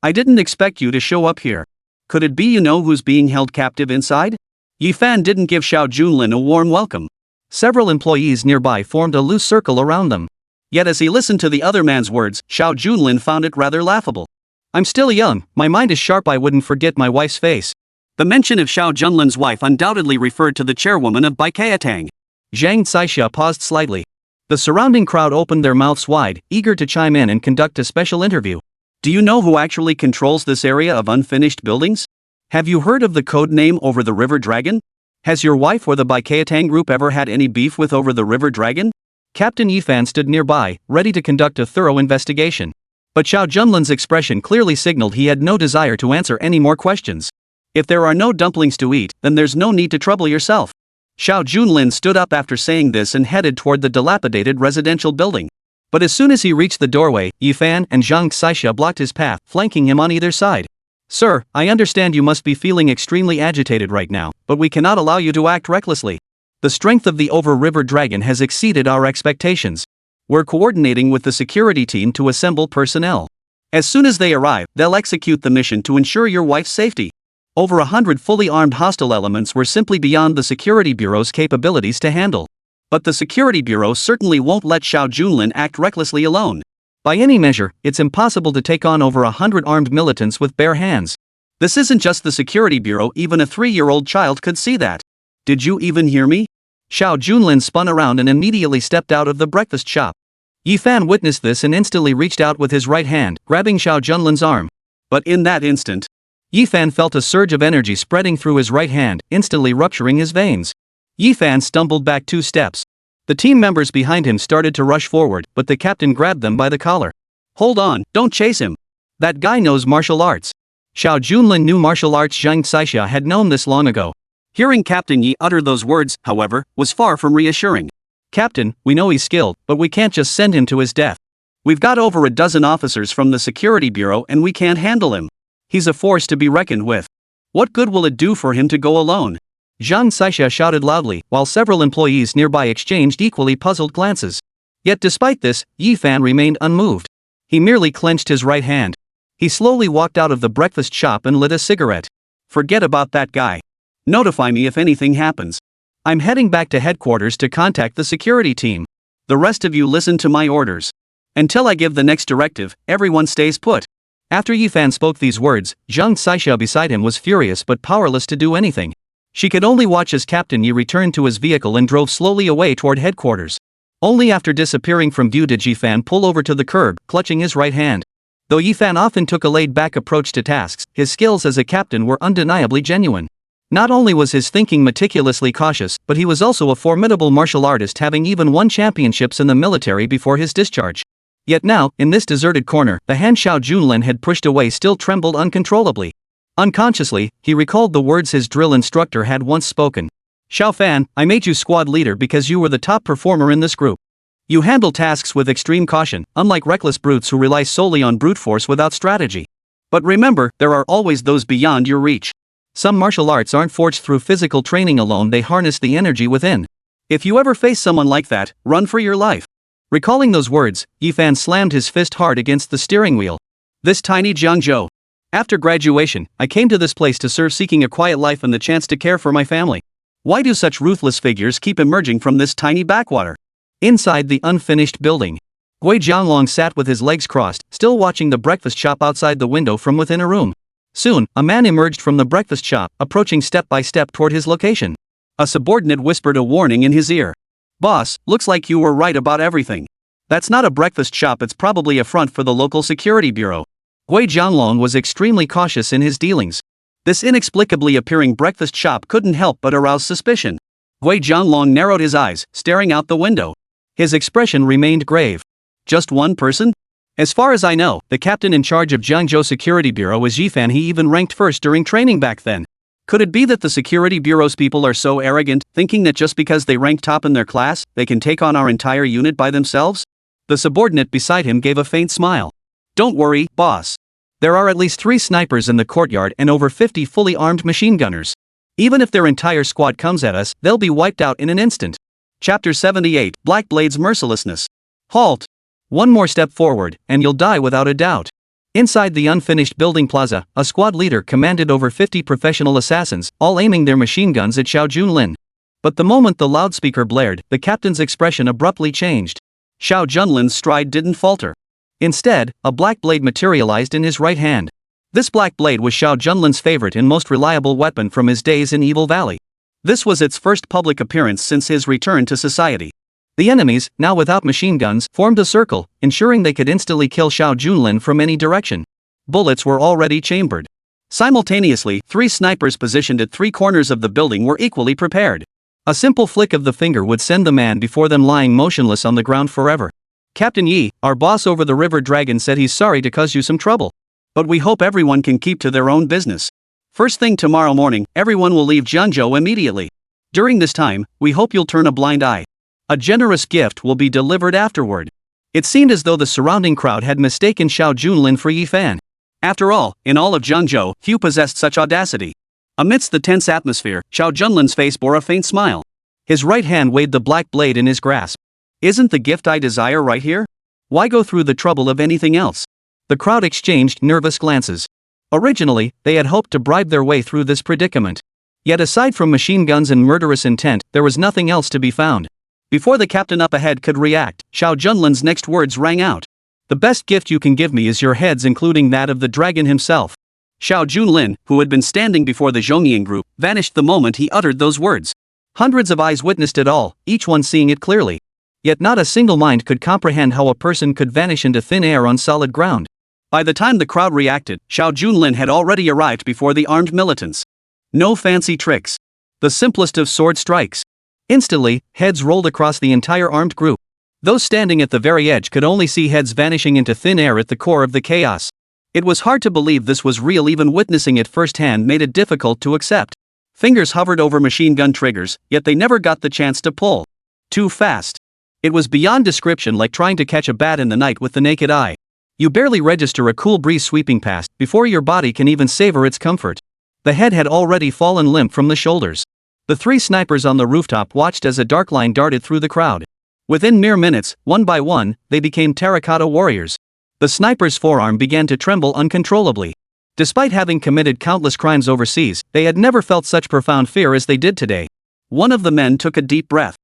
Speaker 1: I didn't expect you to show up here. Could it be you know who's being held captive inside? Yi Fan didn't give Xiao Junlin a warm welcome. Several employees nearby formed a loose circle around them. Yet as he listened to the other man's words, Xiao Junlin found it rather laughable. I'm still young, my mind is sharp, I wouldn't forget my wife's face. The mention of Xiao Junlin's wife undoubtedly referred to the chairwoman of Xiao. Zhang Xixia paused slightly. The surrounding crowd opened their mouths wide, eager to chime in and conduct a special interview. Do you know who actually controls this area of unfinished buildings? Have you heard of the code name Over the River Dragon? Has your wife or the Xiao Group ever had any beef with Over the River Dragon? Captain Yi Fan stood nearby, ready to conduct a thorough investigation. But Xiao Junlin's expression clearly signaled he had no desire to answer any more questions. If there are no dumplings to eat, then there's no need to trouble yourself. Xiao Junlin stood up after saying this and headed toward the dilapidated residential building. But as soon as he reached the doorway, Yi Fan and Zhang Xixia blocked his path, flanking him on either side. Sir, I understand you must be feeling extremely agitated right now, but we cannot allow you to act recklessly. The strength of the Over River Dragon has exceeded our expectations. We're coordinating with the security team to assemble personnel. As soon as they arrive, they'll execute the mission to ensure your wife's safety. Over 100 fully armed hostile elements were simply beyond the Security Bureau's capabilities to handle. But the Security Bureau certainly won't let Xiao Junlin act recklessly alone. By any measure, it's impossible to take on over 100 armed militants with bare hands. This isn't just the Security Bureau, even a 3-year-old child could see that. Did you even hear me? Xiao Junlin spun around and immediately stepped out of the breakfast shop. Yi Fan witnessed this and instantly reached out with his right hand, grabbing Xiao Junlin's arm. But in that instant, Yi Fan felt a surge of energy spreading through his right hand, instantly rupturing his veins. Yi Fan stumbled back 2 steps. The team members behind him started to rush forward, but the captain grabbed them by the collar. Hold on, don't chase him. That guy knows martial arts. Xiao Junlin knew martial arts. Zhang Xixia had known this long ago. Hearing Captain Yi utter those words, however, was far from reassuring. Captain, we know he's skilled, but we can't just send him to his death. We've got over a dozen officers from the Security Bureau and we can't handle him. He's a force to be reckoned with. What good will it do for him to go alone? Zhang Xixia shouted loudly, while several employees nearby exchanged equally puzzled glances. Yet despite this, Yi Fan remained unmoved. He merely clenched his right hand. He slowly walked out of the breakfast shop and lit a cigarette. Forget about that guy. Notify me if anything happens. I'm heading back to headquarters to contact the security team. The rest of you listen to my orders. Until I give the next directive, everyone stays put. After Yi Fan spoke these words, Zhang Xixia beside him was furious but powerless to do anything. She could only watch as Captain Yi returned to his vehicle and drove slowly away toward headquarters. Only after disappearing from view did Yi Fan pull over to the curb, clutching his right hand. Though Yi Fan often took a laid-back approach to tasks, his skills as a captain were undeniably genuine. Not only was his thinking meticulously cautious, but he was also a formidable martial artist, having even won championships in the military before his discharge. Yet now, in this deserted corner, the hand Xiao Junlin had pushed away still trembled uncontrollably. Unconsciously, he recalled the words his drill instructor had once spoken. Xiao Fan, I made you squad leader because you were the top performer in this group. You handle tasks with extreme caution, unlike reckless brutes who rely solely on brute force without strategy. But remember, there are always those beyond your reach. Some martial arts aren't forged through physical training alone, they harness the energy within. If you ever face someone like that, run for your life. Recalling those words, Yi Fan slammed his fist hard against the steering wheel. This tiny Jiangzhou. After graduation, I came to this place to serve, seeking a quiet life and the chance to care for my family. Why do such ruthless figures keep emerging from this tiny backwater? Inside the unfinished building, Gui Jianglong sat with his legs crossed, still watching the breakfast shop outside the window from within a room. Soon, a man emerged from the breakfast shop, approaching step by step toward his location. A subordinate whispered a warning in his ear. "Boss, looks like you were right about everything. That's not a breakfast shop, it's probably a front for the local security bureau." Gui Jianglong was extremely cautious in his dealings. This inexplicably appearing breakfast shop couldn't help but arouse suspicion. Gui Jianglong narrowed his eyes, staring out the window. His expression remained grave. Just one person? As far as I know, the captain in charge of Jiangzhou Security Bureau is Yifan. He even ranked first during training back then. Could it be that the security bureau's people are so arrogant, thinking that just because they rank top in their class, they can take on our entire unit by themselves? The subordinate beside him gave a faint smile. "Don't worry, boss. There are at least 3 snipers in the courtyard and over 50 fully armed machine gunners. Even if their entire squad comes at us, they'll be wiped out in an instant." Chapter 78, Black Blade's Mercilessness. Halt! One more step forward, and you'll die without a doubt. Inside the unfinished building plaza, a squad leader commanded over 50 professional assassins, all aiming their machine guns at Xiao Junlin. But the moment the loudspeaker blared, the captain's expression abruptly changed. Xiao Junlin's stride didn't falter. Instead, a black blade materialized in his right hand. This black blade was Xiao Junlin's favorite and most reliable weapon from his days in Evil Valley. This was its first public appearance since his return to society. The enemies, now without machine guns, formed a circle, ensuring they could instantly kill Xiao Junlin from any direction. Bullets were already chambered. Simultaneously, 3 snipers positioned at 3 corners of the building were equally prepared. A simple flick of the finger would send the man before them lying motionless on the ground forever. "Captain Yi, our boss over the River Dragon said he's sorry to cause you some trouble. But we hope everyone can keep to their own business. First thing tomorrow morning, everyone will leave Jiangzhou immediately. During this time, we hope you'll turn a blind eye. A generous gift will be delivered afterward." It seemed as though the surrounding crowd had mistaken Xiao Junlin for Yifan. After all, in all of Jiangzhou, few possessed such audacity. Amidst the tense atmosphere, Xiao Junlin's face bore a faint smile. His right hand weighed the black blade in his grasp. "Isn't the gift I desire right here? Why go through the trouble of anything else?" The crowd exchanged nervous glances. Originally, they had hoped to bribe their way through this predicament. Yet aside from machine guns and murderous intent, there was nothing else to be found. Before the captain up ahead could react, Xiao Junlin's next words rang out. "The best gift you can give me is your heads, including that of the dragon himself." Xiao Junlin, who had been standing before the Zhongying group, vanished the moment he uttered those words. Hundreds of eyes witnessed it all, each one seeing it clearly. Yet not a single mind could comprehend how a person could vanish into thin air on solid ground. By the time the crowd reacted, Xiao Junlin had already arrived before the armed militants. No fancy tricks. The simplest of sword strikes. Instantly, heads rolled across the entire armed group. Those standing at the very edge could only see heads vanishing into thin air at the core of the chaos. It was hard to believe this was real. Even witnessing it firsthand made it difficult to accept. Fingers hovered over machine gun triggers, yet they never got the chance to pull. Too fast. It was beyond description, like trying to catch a bat in the night with the naked eye. You barely register a cool breeze sweeping past before your body can even savor its comfort. The head had already fallen limp from the shoulders. The 3 snipers on the rooftop watched as a dark line darted through the crowd. Within mere minutes, one by one, they became terracotta warriors. The sniper's forearm began to tremble uncontrollably. Despite having committed countless crimes overseas, they had never felt such profound fear as they did today. One of the men took a deep breath.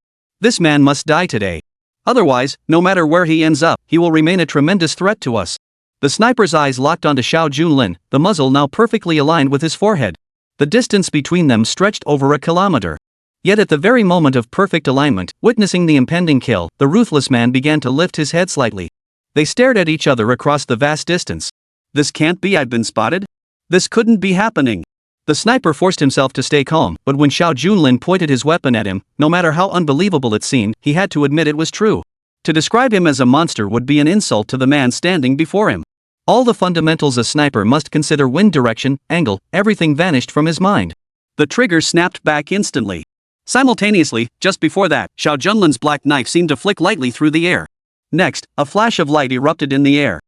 Speaker 1: "This man must die today. Otherwise, no matter where he ends up, he will remain a tremendous threat to us." The sniper's eyes locked onto Xiao Junlin, the muzzle now perfectly aligned with his forehead. The distance between them stretched over a kilometer. Yet at the very moment of perfect alignment, witnessing the impending kill, the ruthless man began to lift his head slightly. They stared at each other across the vast distance. "This can't be, I've been spotted? This couldn't be happening." The sniper forced himself to stay calm, but when Xiao Junlin pointed his weapon at him, no matter how unbelievable it seemed, he had to admit it was true. To describe him as a monster would be an insult to the man standing before him. All the fundamentals a sniper must consider: wind direction, angle, everything vanished from his mind. The trigger snapped back instantly. Simultaneously, just before that, Xiao Junlin's black knife seemed to flick lightly through the air. Next, a flash of light erupted in the air.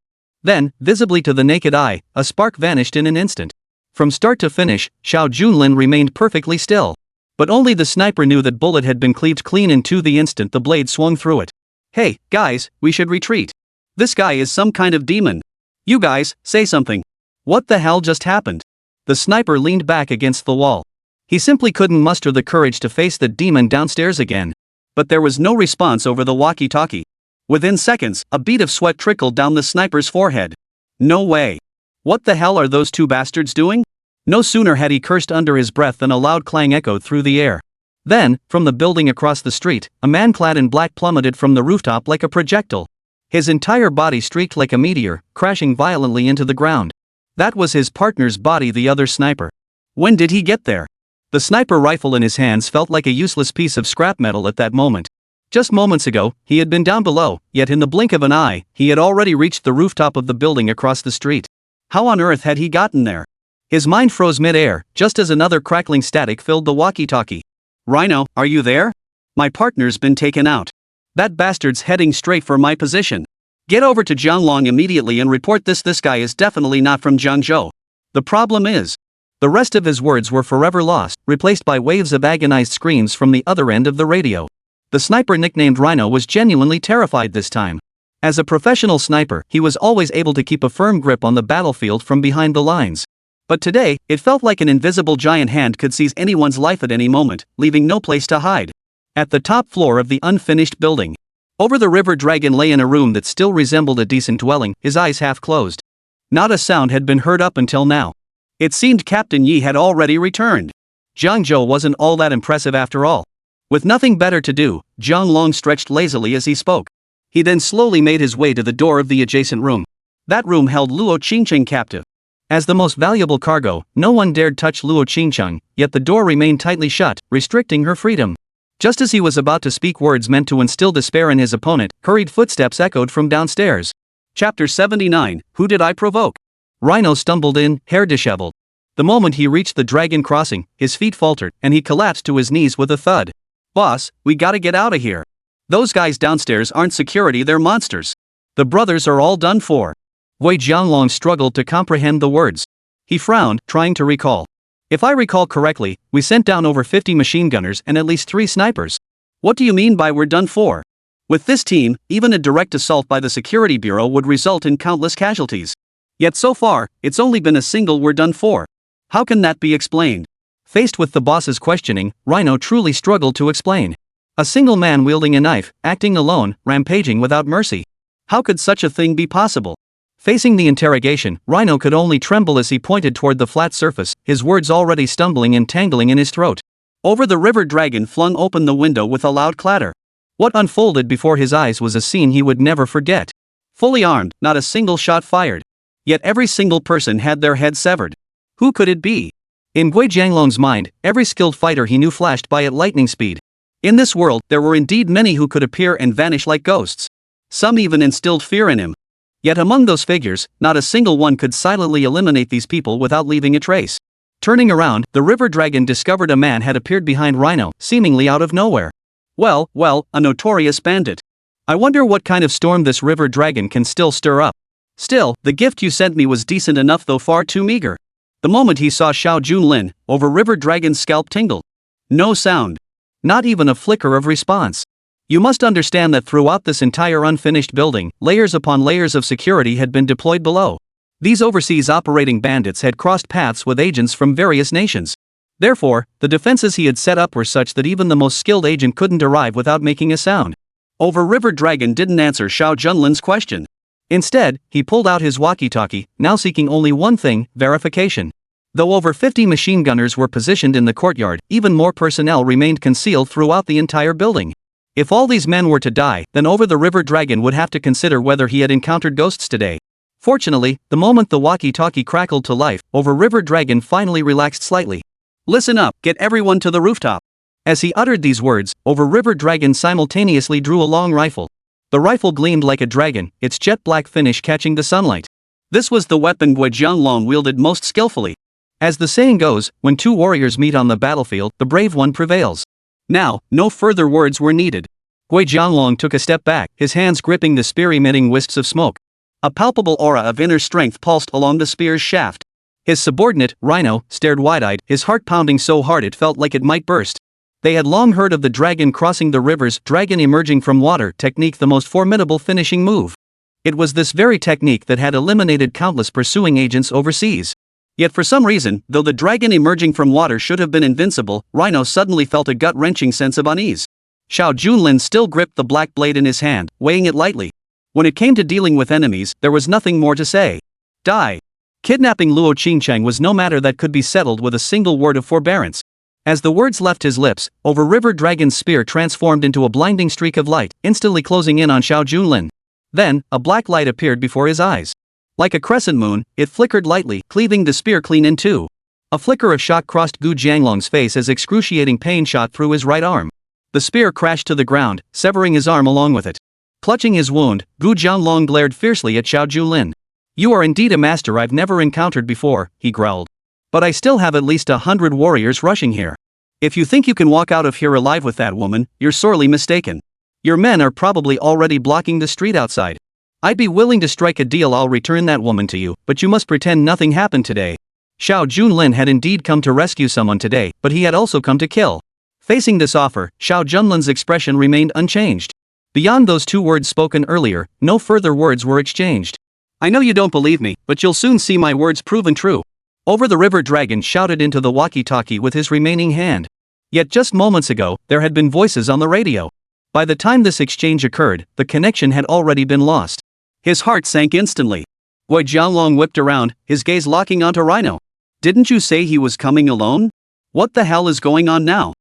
Speaker 1: Then, visibly to the naked eye, a spark vanished in an instant. From start to finish, Xiao Junlin remained perfectly still. But only the sniper knew that bullet had been cleaved clean in two the instant the blade swung through it. "Hey, guys, we should retreat. This guy is some kind of demon. You guys, say something. What the hell just happened?" The sniper leaned back against the wall. He simply couldn't muster the courage to face the demon downstairs again. But there was no response over the walkie-talkie. Within seconds, a bead of sweat trickled down the sniper's forehead. No way. What the hell are those two bastards doing? No sooner had he cursed under his breath than a loud clang echoed through the air. Then, from the building across the street, a man clad in black plummeted from the rooftop like a projectile. His entire body streaked like a meteor, crashing violently into the ground. That was his partner's body, the other sniper. When did he get there? The sniper rifle in his hands felt like a useless piece of scrap metal at that moment. Just moments ago, he had been down below, yet in the blink of an eye, he had already reached the rooftop of the building across the street. How on earth had he gotten there? His mind froze mid-air, just as another crackling static filled the walkie-talkie. Rhino, are you there? My partner's been taken out. That bastard's heading straight for my position. Get over to Jianglong immediately and report this guy is definitely not from Jiangzhou. The problem is... The rest of his words were forever lost, replaced by waves of agonized screams from the other end of the radio. The sniper nicknamed Rhino was genuinely terrified this time. As a professional sniper, he was always able to keep a firm grip on the battlefield from behind the lines. But today, it felt like an invisible giant hand could seize anyone's life at any moment, leaving no place to hide. At the top floor of the unfinished building, over the river dragon lay in a room that still resembled a decent dwelling, his eyes half closed. Not a sound had been heard up until now. It seemed Captain Yi had already returned. Jiangzhou wasn't all that impressive after all. With nothing better to do, Zhang Long stretched lazily as he spoke. He then slowly made his way to the door of the adjacent room. That room held Luo Qingcheng captive. As the most valuable cargo, no one dared touch Luo Qingcheng, yet the door remained tightly shut, restricting her freedom. Just as he was about to speak words meant to instill despair in his opponent, hurried footsteps echoed from downstairs. Chapter 79, Who Did I Provoke? Rhino stumbled in, hair disheveled. The moment he reached the dragon crossing, his feet faltered, and he collapsed to his knees with a thud. Boss, we gotta get out of here. Those guys downstairs aren't security, they're monsters. The brothers are all done for. Wei Jianglong struggled to comprehend the words. He frowned, trying to recall. If I recall correctly, we sent down over 50 machine gunners and at least 3 snipers. What do you mean by we're done for? With this team, even a direct assault by the Security Bureau would result in countless casualties. Yet so far, it's only been a single we're done for. How can that be explained? Faced with the boss's questioning, Rhino truly struggled to explain. A single man wielding a knife, acting alone, rampaging without mercy. How could such a thing be possible? Facing the interrogation, Rhino could only tremble as he pointed toward the flat surface, his words already stumbling and tangling in his throat. Over the river dragon flung open the window with a loud clatter. What unfolded before his eyes was a scene he would never forget. Fully armed, not a single shot fired. Yet every single person had their head severed. Who could it be? In Gui Jianglong's mind, every skilled fighter he knew flashed by at lightning speed. In this world, there were indeed many who could appear and vanish like ghosts. Some even instilled fear in him. Yet among those figures, not a single one could silently eliminate these people without leaving a trace. Turning around, the river dragon discovered a man had appeared behind Rhino, seemingly out of nowhere. Well, a notorious bandit. I wonder what kind of storm this river dragon can still stir up. Still, the gift you sent me was decent enough though far too meager. The moment he saw Xiao Junlin, over river dragon's scalp tingled. No sound. Not even a flicker of response. You must understand that throughout this entire unfinished building, layers upon layers of security had been deployed below. These overseas operating bandits had crossed paths with agents from various nations. Therefore, the defenses he had set up were such that even the most skilled agent couldn't arrive without making a sound. Over river dragon didn't answer Xiao Junlin's question. Instead, he pulled out his walkie-talkie, now seeking only one thing, verification. Though over 50 machine gunners were positioned in the courtyard, even more personnel remained concealed throughout the entire building. If all these men were to die, then over the river dragon would have to consider whether he had encountered ghosts today. Fortunately, the moment the walkie-talkie crackled to life, over river dragon finally relaxed slightly. Listen up, get everyone to the rooftop. As he uttered these words, over river dragon simultaneously drew a long rifle. The rifle gleamed like a dragon, its jet black finish catching the sunlight. This was the weapon Gui Jianglong wielded most skillfully. As the saying goes, when two warriors meet on the battlefield, the brave one prevails. Now, no further words were needed. Gui Jianglong took a step back, his hands gripping the spear emitting wisps of smoke. A palpable aura of inner strength pulsed along the spear's shaft. His subordinate, Rhino, stared wide-eyed, his heart pounding so hard it felt like it might burst. They had long heard of the dragon crossing the rivers, dragon emerging from water technique, the most formidable finishing move. It was this very technique that had eliminated countless pursuing agents overseas. Yet for some reason, though the dragon emerging from water should have been invincible, Rhino suddenly felt a gut-wrenching sense of unease. Xiao Junlin still gripped the black blade in his hand, weighing it lightly. When it came to dealing with enemies, there was nothing more to say. Die. Kidnapping Luo Qingcheng was no matter that could be settled with a single word of forbearance. As the words left his lips, Over River Dragon's spear transformed into a blinding streak of light, instantly closing in on Xiao Junlin. Then, a black light appeared before his eyes. Like a crescent moon, it flickered lightly, cleaving the spear clean in two. A flicker of shock crossed Gu Jianglong's face as excruciating pain shot through his right arm. The spear crashed to the ground, severing his arm along with it. Clutching his wound, Gu Jianglong glared fiercely at Xiao Junlin. You are indeed a master I've never encountered before, he growled. But I still have at least 100 warriors rushing here. If you think you can walk out of here alive with that woman, you're sorely mistaken. Your men are probably already blocking the street outside. I'd be willing to strike a deal. I'll return that woman to you, but you must pretend nothing happened today. Xiao Junlin had indeed come to rescue someone today, but he had also come to kill. Facing this offer, Xiao Junlin's expression remained unchanged. Beyond those two words spoken earlier, no further words were exchanged. I know you don't believe me, but you'll soon see my words proven true. Over the River Dragon shouted into the walkie-talkie with his remaining hand. Yet just moments ago, there had been voices on the radio. By the time this exchange occurred, the connection had already been lost. His heart sank instantly. Wei Jianglong whipped around, his gaze locking onto Rhino. Didn't you say he was coming alone? What the hell is going on now?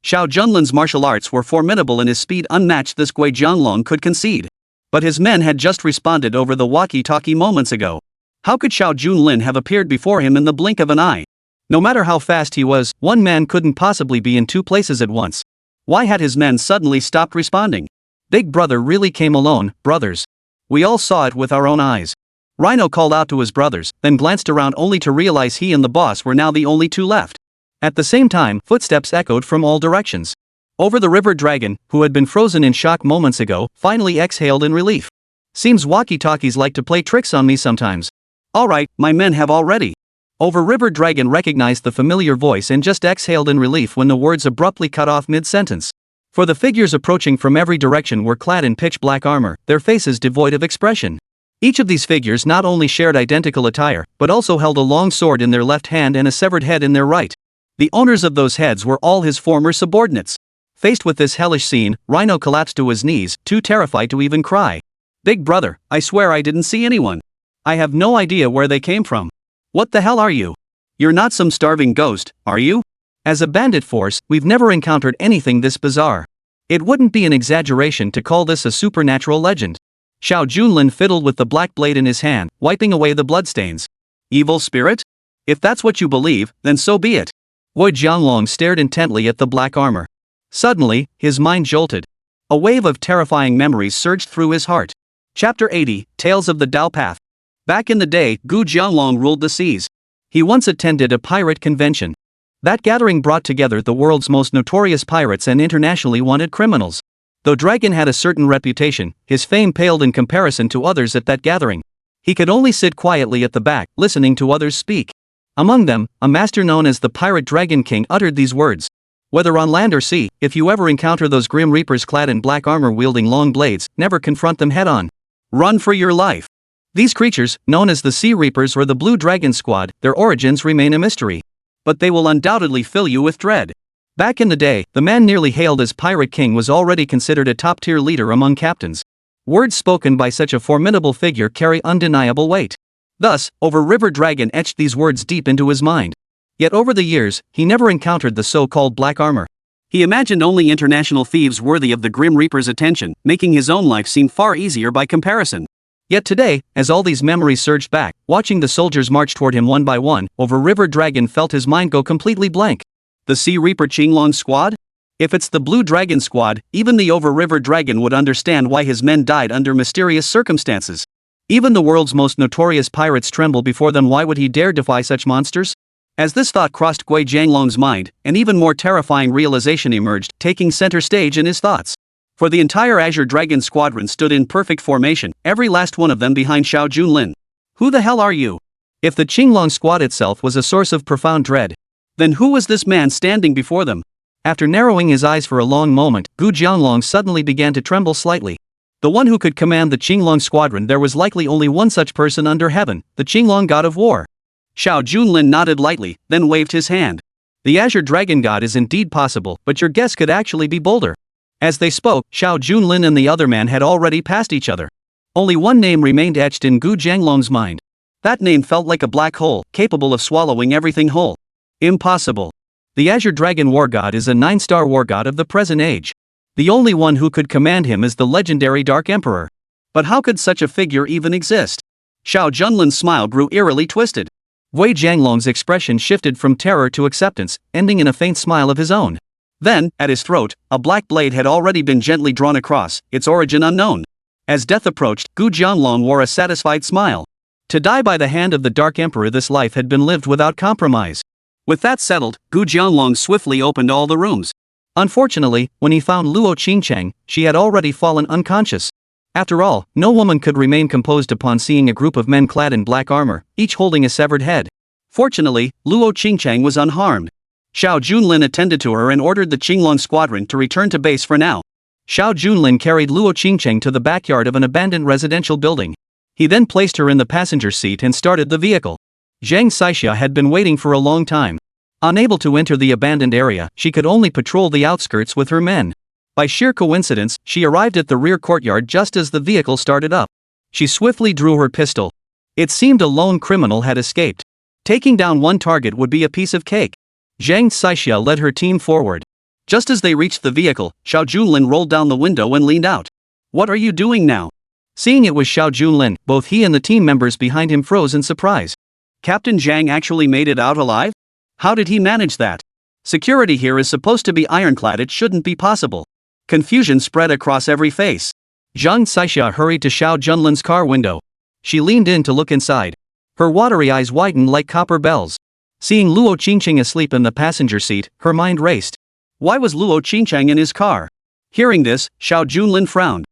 Speaker 1: Xiao Junlin's martial arts were formidable and his speed unmatched, this Wei Jianglong could concede. But his men had just responded over the walkie-talkie moments ago. How could Xiao Junlin have appeared before him in the blink of an eye? No matter how fast he was, one man couldn't possibly be in two places at once. Why had his men suddenly stopped responding? Big Brother really came alone, brothers. We all saw it with our own eyes. Rhino called out to his brothers, then glanced around only to realize he and the boss were now the only two left. At the same time, footsteps echoed from all directions. Over the River Dragon, who had been frozen in shock moments ago, finally exhaled in relief. Seems walkie-talkies like to play tricks on me sometimes. Alright, my men have already. Over River Dragon recognized the familiar voice and just exhaled in relief when the words abruptly cut off mid-sentence. For the figures approaching from every direction were clad in pitch-black armor, their faces devoid of expression. Each of these figures not only shared identical attire, but also held a long sword in their left hand and a severed head in their right. The owners of those heads were all his former subordinates. Faced with this hellish scene, Rhino collapsed to his knees, too terrified to even cry. Big Brother, I swear I didn't see anyone. I have no idea where they came from. What the hell are you? You're not some starving ghost, are you? As a bandit force, we've never encountered anything this bizarre. It wouldn't be an exaggeration to call this a supernatural legend. Xiao Junlin fiddled with the black blade in his hand, wiping away the bloodstains. Evil spirit? If that's what you believe, then so be it. Wei Jianglong stared intently at the black armor. Suddenly, his mind jolted. A wave of terrifying memories surged through his heart. Chapter 80, Tales of the Dao Path. Back in the day, Gu Jianglong ruled the seas. He once attended a pirate convention. That gathering brought together the world's most notorious pirates and internationally wanted criminals. Though Dragon had a certain reputation, his fame paled in comparison to others at that gathering. He could only sit quietly at the back, listening to others speak. Among them, a master known as the Pirate Dragon King uttered these words. Whether on land or sea, if you ever encounter those grim reapers clad in black armor wielding long blades, never confront them head-on. Run for your life. These creatures, known as the Sea Reapers or the Blue Dragon Squad, their origins remain a mystery. But they will undoubtedly fill you with dread. Back in the day, the man nearly hailed as Pirate King was already considered a top-tier leader among captains. Words spoken by such a formidable figure carry undeniable weight. Thus, Over River Dragon etched these words deep into his mind. Yet over the years, he never encountered the so-called black armor. He imagined only international thieves worthy of the Grim Reaper's attention, making his own life seem far easier by comparison. Yet today, as all these memories surged back, watching the soldiers march toward him one by one, Over River Dragon felt his mind go completely blank. The Sea Reaper Qinglong squad? If it's the Blue Dragon squad, even the Over River Dragon would understand why his men died under mysterious circumstances. Even the world's most notorious pirates tremble before them. Why would he dare defy such monsters? As this thought crossed Gui Jianglong's mind, an even more terrifying realization emerged, taking center stage in his thoughts. For the entire Azure Dragon squadron stood in perfect formation, every last one of them behind Xiao Junlin. Who the hell are you? If the Qinglong squad itself was a source of profound dread, then who was this man standing before them? After narrowing his eyes for a long moment, Gu Jianglong suddenly began to tremble slightly. The one who could command the Qinglong squadron, there was likely only one such person under heaven, the Qinglong god of war. Xiao Junlin nodded lightly, then waved his hand. The Azure Dragon god is indeed possible, but your guess could actually be bolder. As they spoke, Xiao Junlin and the other man had already passed each other. Only one name remained etched in Gu Jianglong's mind. That name felt like a black hole, capable of swallowing everything whole. Impossible. The Azure Dragon War God is a 9-star war god of the present age. The only one who could command him is the legendary Dark Emperor. But how could such a figure even exist? Xiao Junlin's smile grew eerily twisted. Wei Jianglong's expression shifted from terror to acceptance, ending in a faint smile of his own. Then, at his throat, a black blade had already been gently drawn across, its origin unknown. As death approached, Gu Jianglong wore a satisfied smile. To die by the hand of the Dark Emperor, this life had been lived without compromise. With that settled, Gu Jianglong swiftly opened all the rooms. Unfortunately, when he found Luo Qingcheng, she had already fallen unconscious. After all, no woman could remain composed upon seeing a group of men clad in black armor, each holding a severed head. Fortunately, Luo Qingcheng was unharmed. Xiao Junlin attended to her and ordered the Qinglong squadron to return to base for now. Xiao Junlin carried Luo Qingcheng to the backyard of an abandoned residential building. He then placed her in the passenger seat and started the vehicle. Zhang Xiaxia had been waiting for a long time. Unable to enter the abandoned area, she could only patrol the outskirts with her men. By sheer coincidence, she arrived at the rear courtyard just as the vehicle started up. She swiftly drew her pistol. It seemed a lone criminal had escaped. Taking down one target would be a piece of cake. Zhang Xiaxia led her team forward. Just as they reached the vehicle, Xiao Junlin rolled down the window and leaned out. "What are you doing now?" Seeing it was Xiao Junlin, both he and the team members behind him froze in surprise. Captain Zhang actually made it out alive? How did he manage that? Security here is supposed to be ironclad, it shouldn't be possible. Confusion spread across every face. Zhang Xiaxia hurried to Xiao Junlin's car window. She leaned in to look inside. Her watery eyes widened like copper bells. Seeing Luo Qingcheng asleep in the passenger seat, her mind raced. Why was Luo Qingcheng in his car? Hearing this, Xiao Junlin frowned.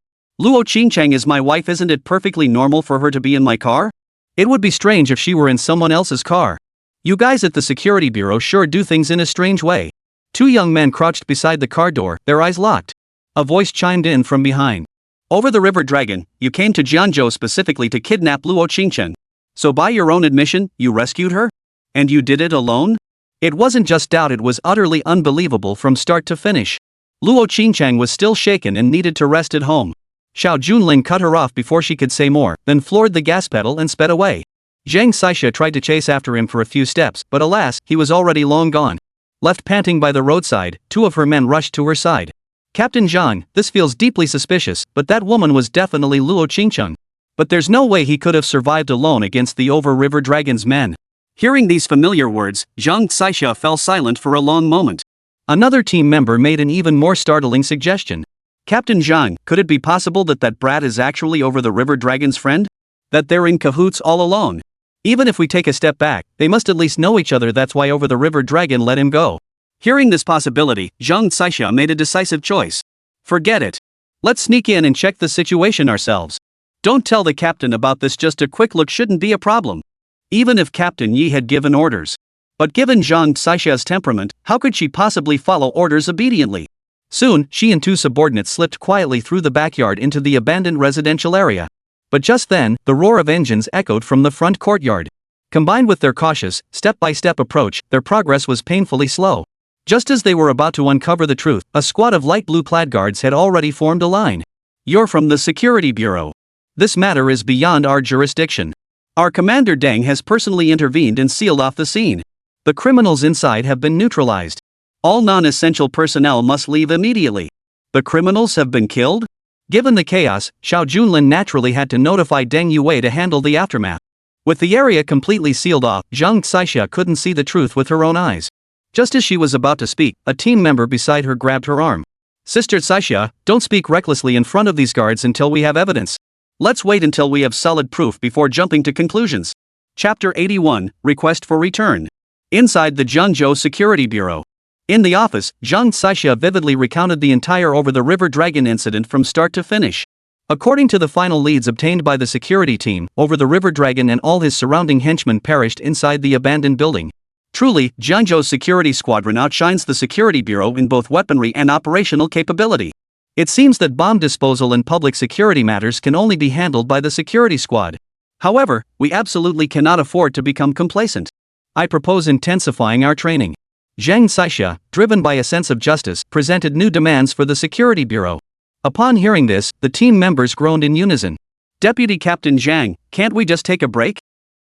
Speaker 1: Luo Qingcheng is my wife, isn't it perfectly normal for her to be in my car? It would be strange if she were in someone else's car. You guys at the security bureau sure do things in a strange way. Two young men crouched beside the car door, their eyes locked. A voice chimed in from behind. Over the River Dragon, you came to Jiangzhou specifically to kidnap Luo Qingcheng. So by your own admission, you rescued her? And you did it alone? It wasn't just doubt, it was utterly unbelievable from start to finish. Luo Qingcheng was still shaken and needed to rest at home. Xiao Junlin cut her off before she could say more, then floored the gas pedal and sped away. Zhang Xiaxia tried to chase after him for a few steps, but alas, he was already long gone. Left panting by the roadside, two of her men rushed to her side. Captain Zhang, this feels deeply suspicious, but that woman was definitely Luo Qingcheng. But there's no way he could have survived alone against the River Dragon's men. Hearing these familiar words, Zhang Xiaxia fell silent for a long moment. Another team member made an even more startling suggestion. Captain Zhang, could it be possible that that brat is actually the River Dragon's friend? That they're in cahoots all along? Even if we take a step back, they must at least know each other, that's why the River Dragon let him go. Hearing this possibility, Zhang Xiaxia made a decisive choice. Forget it. Let's sneak in and check the situation ourselves. Don't tell the captain about this, just a quick look shouldn't be a problem. Even if Captain Yi had given orders. But given Zhang Xiaxia's temperament, how could she possibly follow orders obediently? Soon, she and two subordinates slipped quietly through the backyard into the abandoned residential area. But just then, the roar of engines echoed from the front courtyard. Combined with their cautious, step-by-step approach, their progress was painfully slow. Just as they were about to uncover the truth, a squad of light blue-clad guards had already formed a line. You're from the Security Bureau. This matter is beyond our jurisdiction. Our Commander Deng has personally intervened and sealed off the scene. The criminals inside have been neutralized. All non-essential personnel must leave immediately. The criminals have been killed? Given the chaos, Xiao Junlin naturally had to notify Deng Yue to handle the aftermath. With the area completely sealed off, Zhang Xiaxia couldn't see the truth with her own eyes. Just as she was about to speak, a team member beside her grabbed her arm. Sister Xiaxia, don't speak recklessly in front of these guards until we have evidence. Let's wait until we have solid proof before jumping to conclusions. Chapter 81, Request for Return. Inside the Jiangzhou Security Bureau. In the office, Zhang Xiaxia vividly recounted the entire the River Dragon incident from start to finish. According to the final leads obtained by the security team, the River Dragon and all his surrounding henchmen perished inside the abandoned building. Truly, Jiangzhou's security squadron outshines the Security Bureau in both weaponry and operational capability. It seems that bomb disposal and public security matters can only be handled by the security squad. However, we absolutely cannot afford to become complacent. I propose intensifying our training. Zhang Xixia, driven by a sense of justice, presented new demands for the security bureau. Upon hearing this, the team members groaned in unison. Deputy Captain Zhang, can't we just take a break?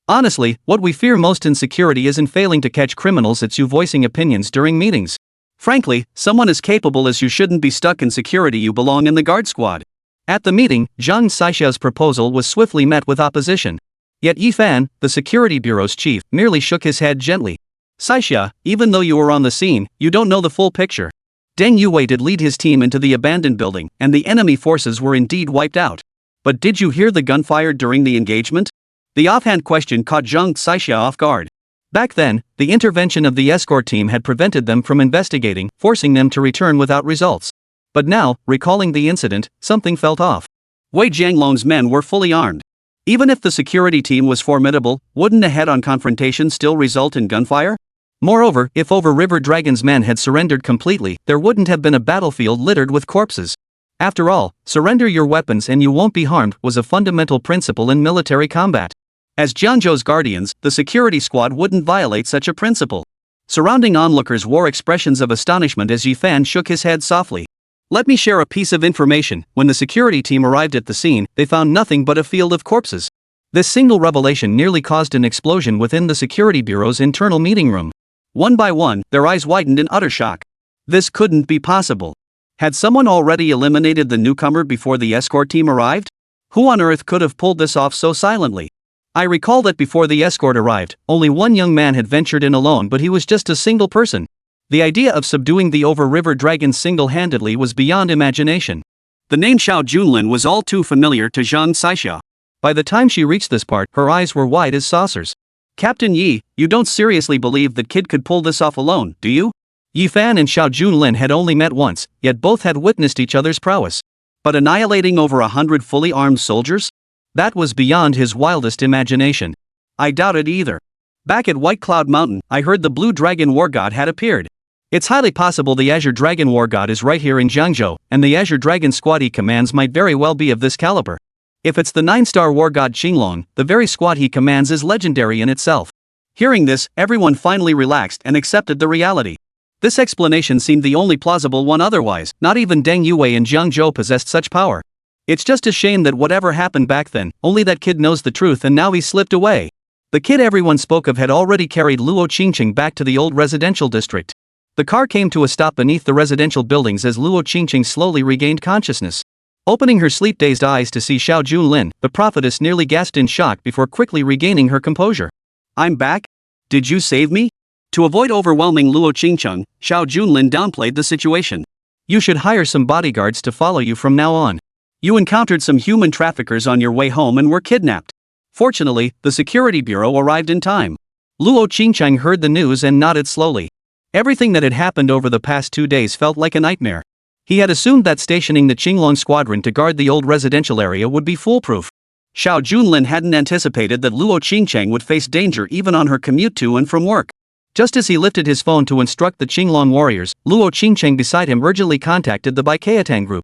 Speaker 1: Honestly, what we fear most in security isn't failing to catch criminals, it's you voicing opinions during meetings. Frankly, someone as capable as you shouldn't be stuck in security, you belong in the guard squad. At the meeting, Zhang Xixia's proposal was swiftly met with opposition. Yet Yi Fan, the security bureau's chief, merely shook his head gently. Xixia, even though you were on the scene, you don't know the full picture. Deng Yue did lead his team into the abandoned building, and the enemy forces were indeed wiped out. But did you hear the gunfire during the engagement? The offhand question caught Zhang Xixia off guard. Back then, the intervention of the escort team had prevented them from investigating, forcing them to return without results. But now, recalling the incident, something felt off. Wei Jianglong's men were fully armed. Even if the security team was formidable, wouldn't a head-on confrontation still result in gunfire? Moreover, if Over River Dragon's men had surrendered completely, there wouldn't have been a battlefield littered with corpses. After all, surrender your weapons and you won't be harmed was a fundamental principle in military combat. As Jiangzhou's guardians, the security squad wouldn't violate such a principle. Surrounding onlookers wore expressions of astonishment as Yi Fan shook his head softly. Let me share a piece of information. When the security team arrived at the scene, they found nothing but a field of corpses. This single revelation nearly caused an explosion within the security bureau's internal meeting room. One by one, their eyes widened in utter shock. This couldn't be possible. Had someone already eliminated the newcomer before the escort team arrived? Who on earth could have pulled this off so silently? I recall that before the escort arrived, only one young man had ventured in alone, but he was just a single person. The idea of subduing the Over River Dragons single-handedly was beyond imagination. The name Xiao Junlin was all too familiar to Zhang Xixia. By the time she reached this part, her eyes were wide as saucers. Captain Yi, you don't seriously believe that kid could pull this off alone, do you? Yi Fan and Xiao Junlin had only met once, yet both had witnessed each other's prowess. But annihilating over 100 fully armed soldiers? That was beyond his wildest imagination. I doubt it either. Back at White Cloud Mountain, I heard the Blue Dragon War God had appeared. It's highly possible the Azure Dragon War God is right here in Jiangzhou, and the Azure Dragon squad he commands might very well be of this caliber. If it's the 9-star War God Qinglong, the very squad he commands is legendary in itself. Hearing this, everyone finally relaxed and accepted the reality. This explanation seemed the only plausible one, otherwise, not even Deng Yue and Jiangzhou possessed such power. It's just a shame that whatever happened back then, only that kid knows the truth and now he slipped away. The kid everyone spoke of had already carried Luo Qingcheng back to the old residential district. The car came to a stop beneath the residential buildings as Luo Qingcheng slowly regained consciousness. Opening her sleep-dazed eyes to see Xiao Junlin, the prophetess nearly gasped in shock before quickly regaining her composure. I'm back? Did you save me? To avoid overwhelming Luo Qingcheng, Xiao Junlin downplayed the situation. You should hire some bodyguards to follow you from now on. You encountered some human traffickers on your way home and were kidnapped. Fortunately, the security bureau arrived in time. Luo Qingcheng heard the news and nodded slowly. Everything that had happened over the past 2 days felt like a nightmare. He had assumed that stationing the Qinglong squadron to guard the old residential area would be foolproof. Xiao Junlin hadn't anticipated that Luo Qingcheng would face danger even on her commute to and from work. Just as he lifted his phone to instruct the Qinglong warriors, Luo Qingcheng beside him urgently contacted the Baikayatang group.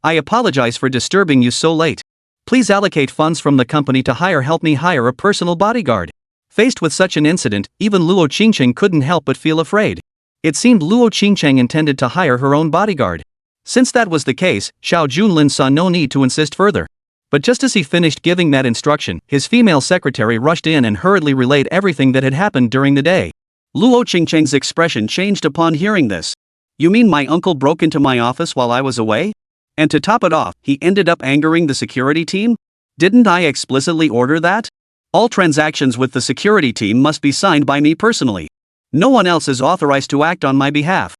Speaker 1: I apologize for disturbing you so late. Please allocate funds from the company to help me hire a personal bodyguard. Faced with such an incident, even Luo Qingcheng couldn't help but feel afraid. It seemed Luo Qingcheng intended to hire her own bodyguard. Since that was the case, Xiao Junlin saw no need to insist further. But just as he finished giving that instruction, his female secretary rushed in and hurriedly relayed everything that had happened during the day. Luo Qingcheng's expression changed upon hearing this. You mean my uncle broke into my office while I was away? And to top it off, he ended up angering the security team? Didn't I explicitly order that? All transactions with the security team must be signed by me personally. No one else is authorized to act on my behalf.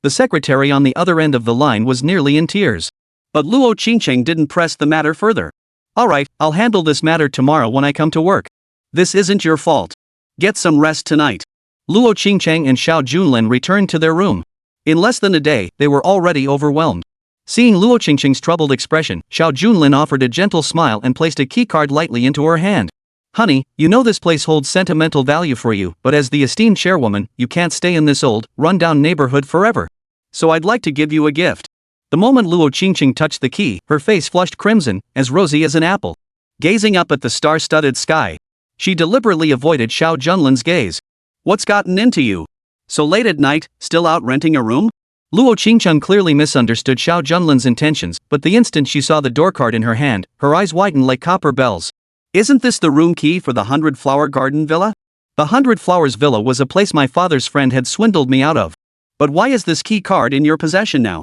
Speaker 1: The secretary on the other end of the line was nearly in tears. But Luo Qingcheng didn't press the matter further. Alright, I'll handle this matter tomorrow when I come to work. This isn't your fault. Get some rest tonight. Luo Qingcheng and Xiao Junlin returned to their room. In less than a day, they were already overwhelmed. Seeing Luo Qingcheng's troubled expression, Xiao Junlin offered a gentle smile and placed a keycard lightly into her hand. Honey, you know this place holds sentimental value for you, but as the esteemed chairwoman, you can't stay in this old, run-down neighborhood forever. So I'd like to give you a gift. The moment Luo Qingcheng touched the key, her face flushed crimson, as rosy as an apple. Gazing up at the star-studded sky, she deliberately avoided Xiao Junlin's gaze. What's gotten into you? So late at night, still out renting a room? Luo Qingcheng clearly misunderstood Xiao Junlin's intentions, but the instant she saw the door card in her hand, her eyes widened like copper bells. Isn't this the room key for the 100-flower garden villa? The 100 Flowers Villa was a place my father's friend had swindled me out of. But why is this key card in your possession now?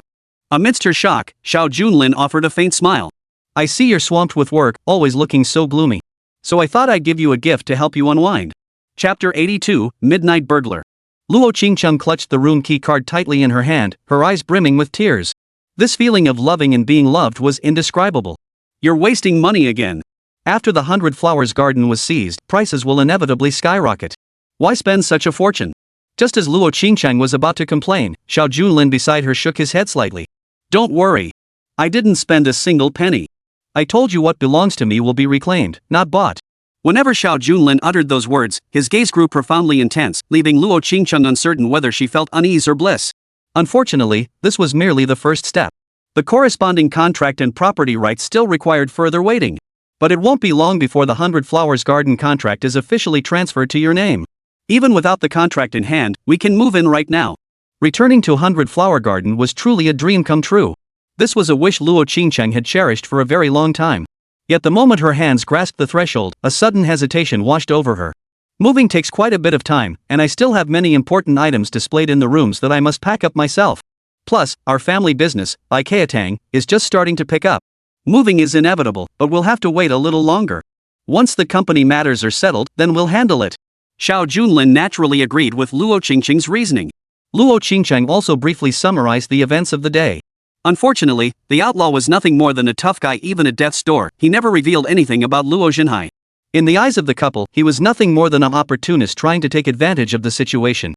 Speaker 1: Amidst her shock, Xiao Junlin offered a faint smile. I see you're swamped with work, always looking so gloomy. So I thought I'd give you a gift to help you unwind. Chapter 82, Midnight Burglar. Luo Qingcheng clutched the room key card tightly in her hand, her eyes brimming with tears. This feeling of loving and being loved was indescribable. You're wasting money again. After the 100 Flowers garden was seized, prices will inevitably skyrocket. Why spend such a fortune? Just as Luo Qingcheng was about to complain, Xiao Junlin beside her shook his head slightly. Don't worry. I didn't spend a single penny. I told you what belongs to me will be reclaimed, not bought. Whenever Xiao Junlin uttered those words, his gaze grew profoundly intense, leaving Luo Qingcheng uncertain whether she felt unease or bliss. Unfortunately, this was merely the first step. The corresponding contract and property rights still required further waiting. But it won't be long before the 100 Flowers garden contract is officially transferred to your name. Even without the contract in hand, we can move in right now. Returning to 100 Flower Garden was truly a dream come true. This was a wish Luo Qingcheng had cherished for a very long time. Yet the moment her hands grasped the threshold, a sudden hesitation washed over her. Moving takes quite a bit of time, and I still have many important items displayed in the rooms that I must pack up myself. Plus, our family business, Ikeatang, is just starting to pick up. Moving is inevitable, but we'll have to wait a little longer. Once the company matters are settled, then we'll handle it. Xiao Junlin naturally agreed with Luo Qingcheng's reasoning. Luo Qingcheng also briefly summarized the events of the day. Unfortunately, the outlaw was nothing more than a tough guy even at death's door. He never revealed anything about Luo Jinhai. In the eyes of the couple, he was nothing more than an opportunist trying to take advantage of the situation.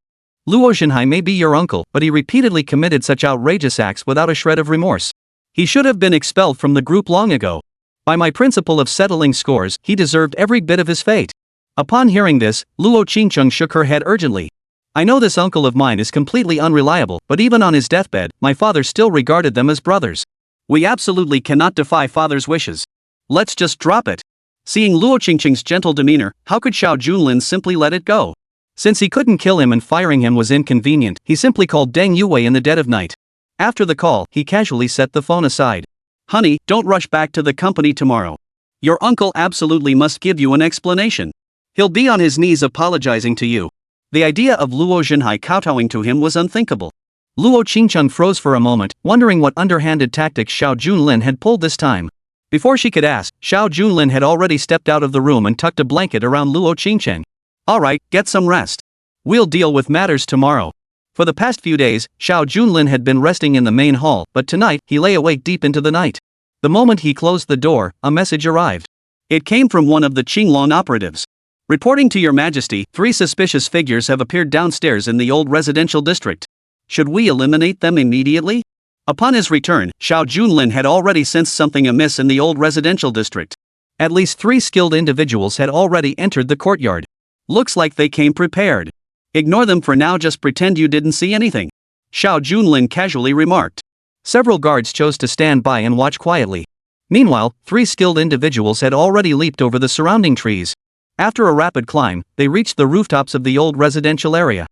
Speaker 1: Luo Jinhai may be your uncle, but he repeatedly committed such outrageous acts without a shred of remorse. He should have been expelled from the group long ago. By my principle of settling scores, he deserved every bit of his fate. Upon hearing this, Luo Qingcheng shook her head urgently. I know this uncle of mine is completely unreliable, but even on his deathbed, my father still regarded them as brothers. We absolutely cannot defy father's wishes. Let's just drop it. Seeing Luo Qingcheng's gentle demeanor, how could Xiao Junlin simply let it go? Since he couldn't kill him and firing him was inconvenient, he simply called Deng Yue in the dead of night. After the call, he casually set the phone aside. Honey, don't rush back to the company tomorrow. Your uncle absolutely must give you an explanation. He'll be on his knees apologizing to you. The idea of Luo Jinhai kowtowing to him was unthinkable. Luo Qingcheng froze for a moment, wondering what underhanded tactics Xiao Junlin had pulled this time. Before she could ask, Xiao Junlin had already stepped out of the room and tucked a blanket around Luo Qingcheng. Alright, get some rest. We'll deal with matters tomorrow. For the past few days, Xiao Junlin had been resting in the main hall, but tonight, he lay awake deep into the night. The moment he closed the door, a message arrived. It came from one of the Qinglong operatives. Reporting to your majesty, 3 suspicious figures have appeared downstairs in the old residential district. Should we eliminate them immediately? Upon his return, Xiao Junlin had already sensed something amiss in the old residential district. At least 3 skilled individuals had already entered the courtyard. Looks like they came prepared. Ignore them for now, just pretend you didn't see anything. Xiao Junlin casually remarked. Several guards chose to stand by and watch quietly. Meanwhile, 3 skilled individuals had already leaped over the surrounding trees. After a rapid climb, they reached the rooftops of the old residential area.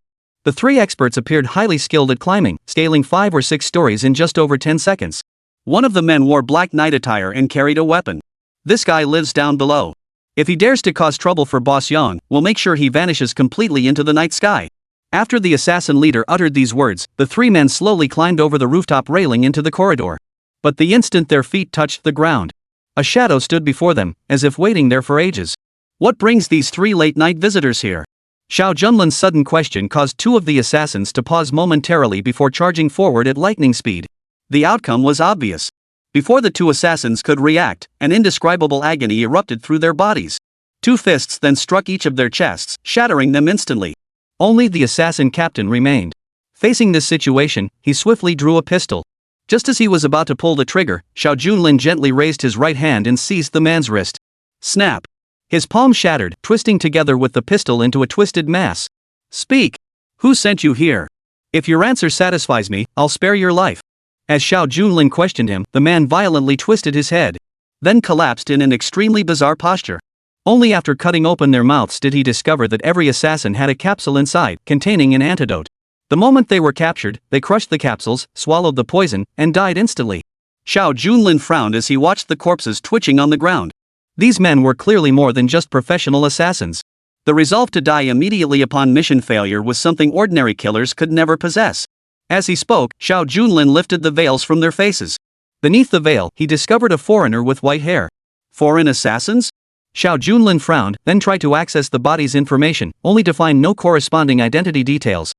Speaker 1: The 3 experts appeared highly skilled at climbing, scaling 5 or 6 stories in just over 10 seconds. One of the men wore black night attire and carried a weapon. This guy lives down below. If he dares to cause trouble for Boss Yang, we'll make sure he vanishes completely into the night sky. After the assassin leader uttered these words, the 3 men slowly climbed over the rooftop railing into the corridor. But the instant their feet touched the ground, a shadow stood before them, as if waiting there for ages. What brings these 3 late-night visitors here? Xiao Junlin's sudden question caused 2 of the assassins to pause momentarily before charging forward at lightning speed. The outcome was obvious. Before the 2 assassins could react, an indescribable agony erupted through their bodies. 2 fists then struck each of their chests, shattering them instantly. Only the assassin captain remained. Facing this situation, he swiftly drew a pistol. Just as he was about to pull the trigger, Xiao Junlin gently raised his right hand and seized the man's wrist. Snap! His palm shattered, twisting together with the pistol into a twisted mass. Speak! Who sent you here? If your answer satisfies me, I'll spare your life. As Xiao Junlin questioned him, the man violently twisted his head. Then collapsed in an extremely bizarre posture. Only after cutting open their mouths did he discover that every assassin had a capsule inside, containing an antidote. The moment they were captured, they crushed the capsules, swallowed the poison, and died instantly. Xiao Junlin frowned as he watched the corpses twitching on the ground. These men were clearly more than just professional assassins. The resolve to die immediately upon mission failure was something ordinary killers could never possess. As he spoke, Xiao Junlin lifted the veils from their faces. Beneath the veil, he discovered a foreigner with white hair. Foreign assassins? Xiao Junlin frowned, then tried to access the body's information, only to find no corresponding identity details.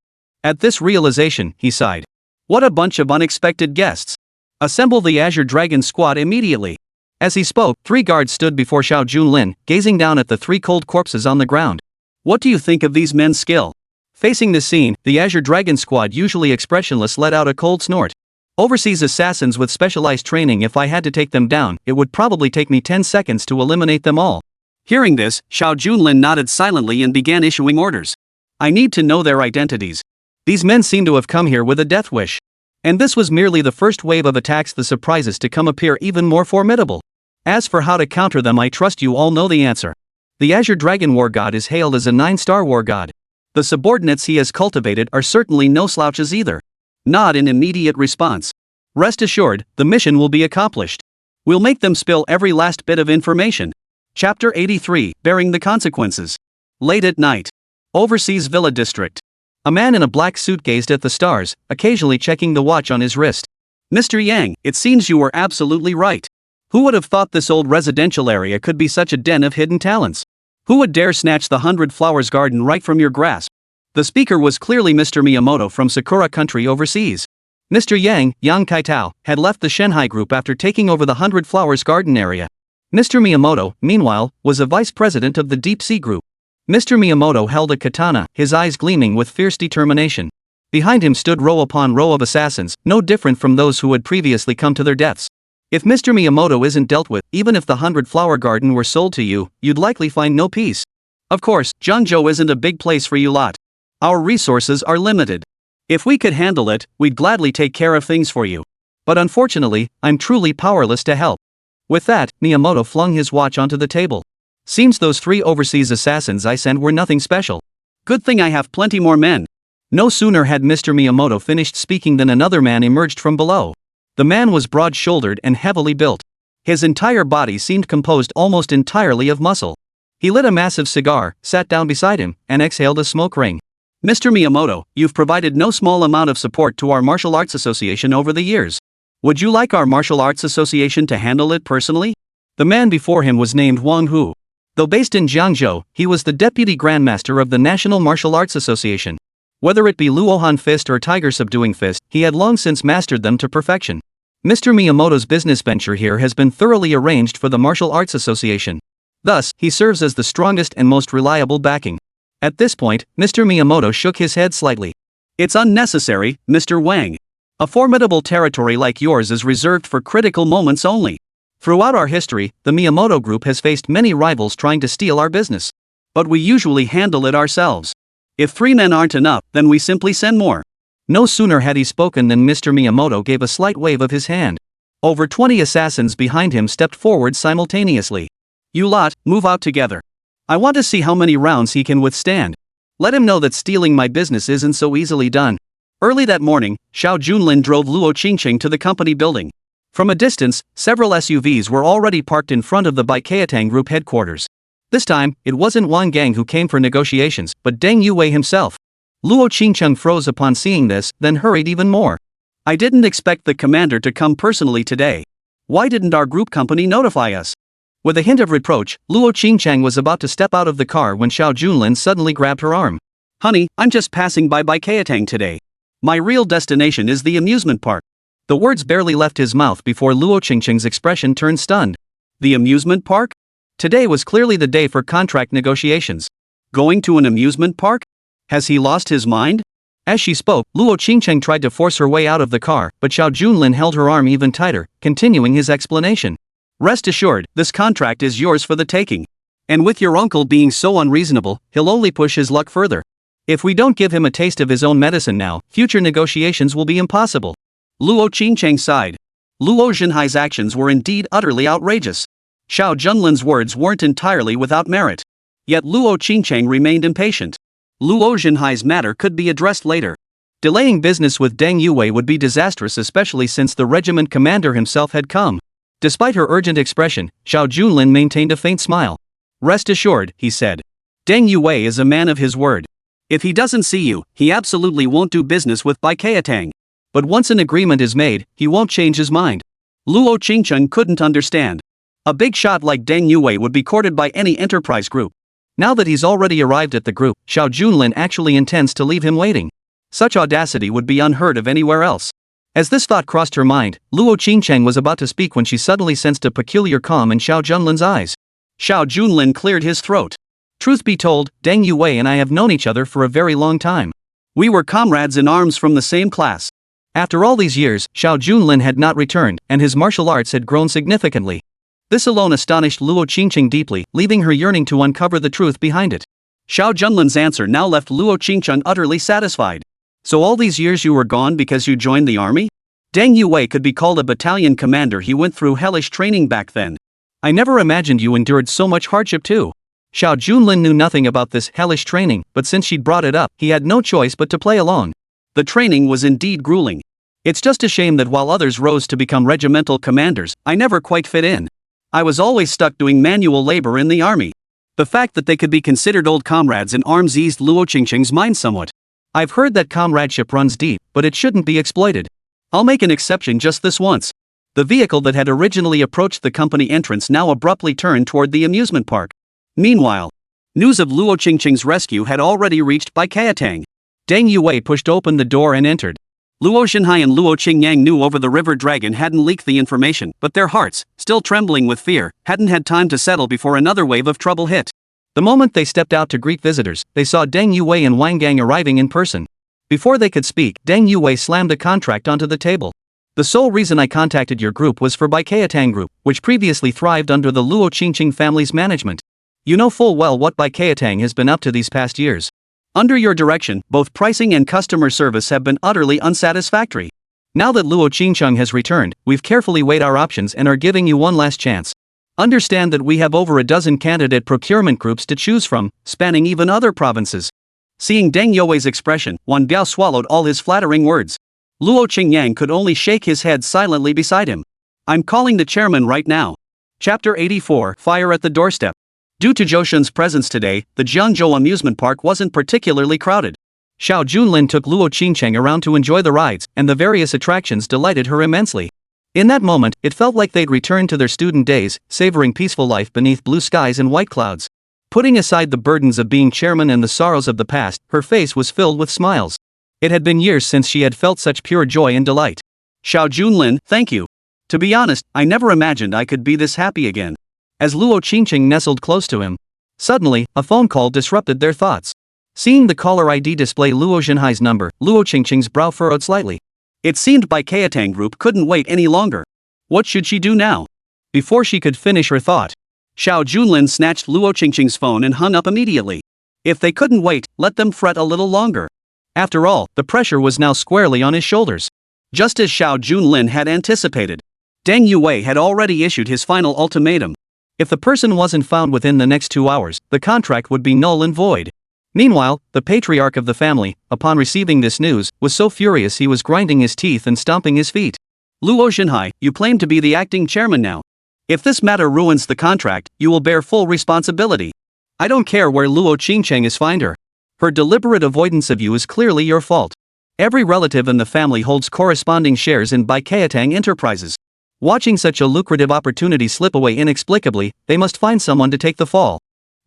Speaker 1: At this realization, he sighed. What a bunch of unexpected guests. Assemble the Azure Dragon squad immediately. As he spoke, 3 guards stood before Xiao Junlin, gazing down at the 3 cold corpses on the ground. What do you think of these men's skill? Facing this scene, the Azure Dragon squad, usually expressionless, let out a cold snort. Overseas assassins with specialized training. If I had to take them down, it would probably take me 10 seconds to eliminate them all. Hearing this, Xiao Junlin nodded silently and began issuing orders. I need to know their identities. These men seem to have come here with a death wish. And this was merely the first wave of attacks. The surprises to come appear even more formidable. As for how to counter them, I trust you all know the answer. The Azure Dragon War God is hailed as a 9-star war god. The subordinates he has cultivated are certainly no slouches either. Nod in immediate response. Rest assured, the mission will be accomplished. We'll make them spill every last bit of information. Chapter 83, Bearing the Consequences. Late at night. Overseas Villa District. A man in a black suit gazed at the stars, occasionally checking the watch on his wrist. Mr. Yang, it seems you were absolutely right. Who would have thought this old residential area could be such a den of hidden talents? Who would dare snatch the 100 Flowers Garden right from your grasp? The speaker was clearly Mr. Miyamoto from Sakura country overseas. Mr. Yang Kaitao, had left the Shanghai group after taking over the 100 Flowers Garden area. Mr. Miyamoto, meanwhile, was a vice president of the Deep Sea Group. Mr. Miyamoto held a katana, his eyes gleaming with fierce determination. Behind him stood row upon row of assassins, no different from those who had previously come to their deaths. If Mr. Miyamoto isn't dealt with, even if the 100 Flower Garden were sold to you, you'd likely find no peace. Of course, Jiangzhou isn't a big place for you lot. Our resources are limited. If we could handle it, we'd gladly take care of things for you. But unfortunately, I'm truly powerless to help. With that, Miyamoto flung his watch onto the table. Seems those 3 overseas assassins I sent were nothing special. Good thing I have plenty more men. No sooner had Mr. Miyamoto finished speaking than another man emerged from below. The man was broad-shouldered and heavily built. His entire body seemed composed almost entirely of muscle. He lit a massive cigar, sat down beside him, and exhaled a smoke ring. Mr. Miyamoto, you've provided no small amount of support to our martial arts association over the years. Would you like our martial arts association to handle it personally? The man before him was named Wang Hu. Though based in Jiangzhou, he was the deputy grandmaster of the National Martial Arts Association. Whether it be Luohan Fist or Tiger Subduing Fist, he had long since mastered them to perfection. Mr. Miyamoto's business venture here has been thoroughly arranged for the Martial Arts Association. Thus, he serves as the strongest and most reliable backing. At this point, Mr. Miyamoto shook his head slightly. It's unnecessary, Mr. Wang. A formidable territory like yours is reserved for critical moments only. Throughout our history, the Miyamoto Group has faced many rivals trying to steal our business. But we usually handle it ourselves. If 3 men aren't enough, then we simply send more. No sooner had he spoken than Mr. Miyamoto gave a slight wave of his hand. Over 20 assassins behind him stepped forward simultaneously. You lot, move out together. I want to see how many rounds he can withstand. Let him know that stealing my business isn't so easily done. Early that morning, Xiao Junlin drove Luo Qingcheng to the company building. From a distance, several SUVs were already parked in front of the Baikiatang Group headquarters. This time, it wasn't Wang Gang who came for negotiations, but Deng Yue himself. Luo Qingcheng froze upon seeing this, then hurried even more. I didn't expect the commander to come personally today. Why didn't our group company notify us? With a hint of reproach, Luo Qingcheng was about to step out of the car when Xiao Junlin suddenly grabbed her arm. Honey, I'm just passing by Baikiatang today. My real destination is the amusement park. The words barely left his mouth before Luo Qingcheng's expression turned stunned. The amusement park? Today was clearly the day for contract negotiations. Going to an amusement park? Has he lost his mind? As she spoke, Luo Qingcheng tried to force her way out of the car, but Xiao Junlin held her arm even tighter, continuing his explanation. Rest assured, this contract is yours for the taking. And with your uncle being so unreasonable, he'll only push his luck further. If we don't give him a taste of his own medicine now, future negotiations will be impossible. Luo Qingcheng sighed. Luo Xinhai's actions were indeed utterly outrageous. Xiao Junlin's words weren't entirely without merit. Yet Luo Qingcheng remained impatient. Luo Xinhai's matter could be addressed later. Delaying business with Deng Yue would be disastrous, especially since the regiment commander himself had come. Despite her urgent expression, Xiao Junlin maintained a faint smile. "Rest assured," he said. "Deng Yue is a man of his word. If he doesn't see you, he absolutely won't do business with Baikatang. But once an agreement is made, he won't change his mind." Luo Qingcheng couldn't understand. A big shot like Deng Yue would be courted by any enterprise group. Now that he's already arrived at the group, Xiao Junlin actually intends to leave him waiting. Such audacity would be unheard of anywhere else. As this thought crossed her mind, Luo Qingcheng was about to speak when she suddenly sensed a peculiar calm in Xiao Junlin's eyes. Xiao Junlin cleared his throat. "Truth be told, Deng Yue and I have known each other for a very long time. We were comrades in arms from the same class." After all these years, Xiao Junlin had not returned, and his martial arts had grown significantly. This alone astonished Luo Qingcheng deeply, leaving her yearning to uncover the truth behind it. Xiao Junlin's answer now left Luo Qingcheng utterly satisfied. "So all these years you were gone because you joined the army?" Deng Yue could be called a battalion commander. He went through hellish training back then. "I never imagined you endured so much hardship too." Xiao Junlin knew nothing about this hellish training, but since she'd brought it up, he had no choice but to play along. The training was indeed grueling. "It's just a shame that while others rose to become regimental commanders, I never quite fit in. I was always stuck doing manual labor in the army." The fact that they could be considered old comrades in arms eased Luo Qingcheng's mind somewhat. "I've heard that comradeship runs deep, but it shouldn't be exploited. I'll make an exception just this once." The vehicle that had originally approached the company entrance now abruptly turned toward the amusement park. Meanwhile, news of Luo Qingcheng's rescue had already reached Baikatang. Deng Yue pushed open the door and entered. Luo Xinhai and Luo Qingyang knew over the river dragon hadn't leaked the information, but their hearts, still trembling with fear, hadn't had time to settle before another wave of trouble hit. The moment they stepped out to greet visitors, they saw Deng Yue and Wangang arriving in person. Before they could speak, Deng Yue slammed a contract onto the table. "The sole reason I contacted your group was for Baikatang Group, which previously thrived under the Luo Qingcheng family's management. You know full well what Baikatang has been up to these past years. Under your direction, both pricing and customer service have been utterly unsatisfactory. Now that Luo Qingcheng has returned, we've carefully weighed our options and are giving you one last chance. Understand that we have over a dozen candidate procurement groups to choose from, spanning even other provinces." Seeing Deng Yue's expression, Wan Biao swallowed all his flattering words. Luo Qingyang could only shake his head silently beside him. "I'm calling the chairman right now." Chapter 84, Fire at the Doorstep. Due to Zhou Shun's presence today, the Jiangzhou amusement park wasn't particularly crowded. Xiao Junlin took Luo Qingcheng around to enjoy the rides, and the various attractions delighted her immensely. In that moment, it felt like they'd returned to their student days, savoring peaceful life beneath blue skies and white clouds. Putting aside the burdens of being chairman and the sorrows of the past, her face was filled with smiles. It had been years since she had felt such pure joy and delight. "Xiao Junlin, thank you. To be honest, I never imagined I could be this happy again." As Luo Qingcheng nestled close to him, suddenly, a phone call disrupted their thoughts. Seeing the caller ID display Luo Xinhai's number, Luo Qingcheng's brow furrowed slightly. It seemed Baikatang Group couldn't wait any longer. What should she do now? Before she could finish her thought, Xiao Junlin snatched Luo Qingcheng's phone and hung up immediately. If they couldn't wait, let them fret a little longer. After all, the pressure was now squarely on his shoulders. Just as Xiao Junlin had anticipated, Deng Yue had already issued his final ultimatum. If the person wasn't found within the next 2 hours, the contract would be null and void. Meanwhile, the patriarch of the family, upon receiving this news, was so furious he was grinding his teeth and stomping his feet. "Luo Xinhai, you claim to be the acting chairman now. If this matter ruins the contract, you will bear full responsibility. I don't care where Luo Qingcheng is find her. Her deliberate avoidance of you is clearly your fault. Every relative in the family holds corresponding shares in Baikatang Enterprises. Watching such a lucrative opportunity slip away inexplicably, they must find someone to take the fall.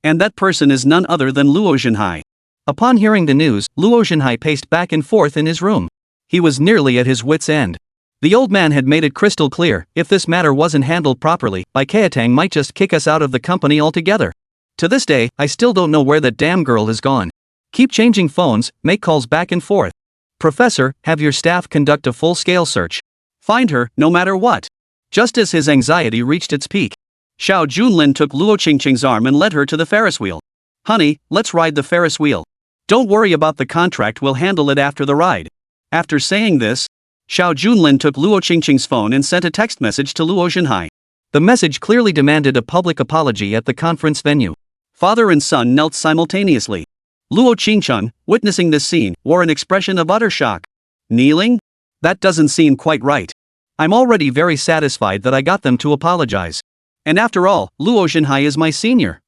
Speaker 1: And that person is none other than Luo Xinhai." Upon hearing the news, Luo Xinhai paced back and forth in his room. He was nearly at his wits' end. The old man had made it crystal clear, if this matter wasn't handled properly, Baikatang might just kick us out of the company altogether. To this day, I still don't know where that damn girl has gone. Keep changing phones, make calls back and forth. Professor, have your staff conduct a full-scale search. Find her, no matter what. Just as his anxiety reached its peak, Xiao Junlin took Luo Qingcheng's arm and led her to the Ferris wheel. "Honey, let's ride the Ferris wheel. Don't worry about the contract, we'll handle it after the ride." After saying this, Xiao Junlin took Luo Qingcheng's phone and sent a text message to Luo Xinhai. The message clearly demanded a public apology at the conference venue. Father and son knelt simultaneously. Luo Qingcheng, witnessing this scene, wore an expression of utter shock. Kneeling? That doesn't seem quite right. I'm already very satisfied that I got them to apologize. And after all, Luo Xinhai is my senior.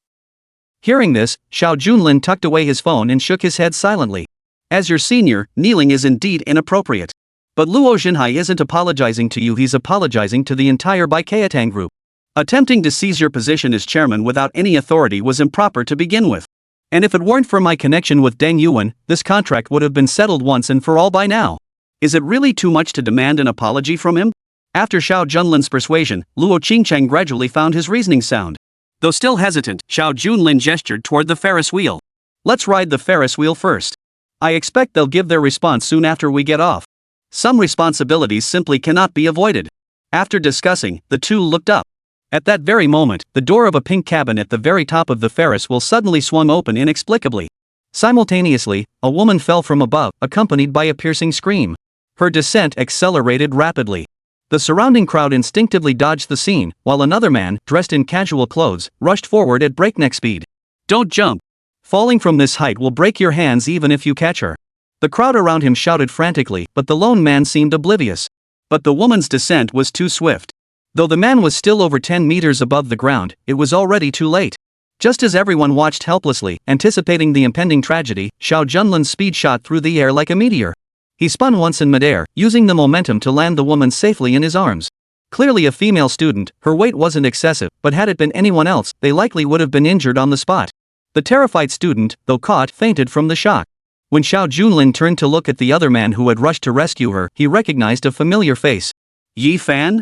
Speaker 1: Hearing this, Xiao Junlin tucked away his phone and shook his head silently. As your senior, kneeling is indeed inappropriate. But Luo Xinhai isn't apologizing to you, he's apologizing to the entire Baikayatang group. Attempting to seize your position as chairman without any authority was improper to begin with. And if it weren't for my connection with Deng Yuan, this contract would have been settled once and for all by now. Is it really too much to demand an apology from him? After Xiao Junlin's persuasion, Luo Qingcheng gradually found his reasoning sound. Though still hesitant, Xiao Junlin gestured toward the Ferris wheel. Let's ride the Ferris wheel first. I expect they'll give their response soon after we get off. Some responsibilities simply cannot be avoided. After discussing, the two looked up. At that very moment, the door of a pink cabin at the very top of the Ferris wheel suddenly swung open inexplicably. Simultaneously, a woman fell from above, accompanied by a piercing scream. Her descent accelerated rapidly. The surrounding crowd instinctively dodged the scene, while another man, dressed in casual clothes, rushed forward at breakneck speed. Don't jump! Falling from this height will break your hands even if you catch her. The crowd around him shouted frantically, but the lone man seemed oblivious. But the woman's descent was too swift. Though the man was still over 10 meters above the ground, it was already too late. Just as everyone watched helplessly, anticipating the impending tragedy, Xiao Junlin's speed shot through the air like a meteor. He spun once in midair, using the momentum to land the woman safely in his arms. Clearly a female student, her weight wasn't excessive, but had it been anyone else, they likely would have been injured on the spot. The terrified student, though caught, fainted from the shock. When Xiao Junlin turned to look at the other man who had rushed to rescue her, he recognized a familiar face. Yi Fan?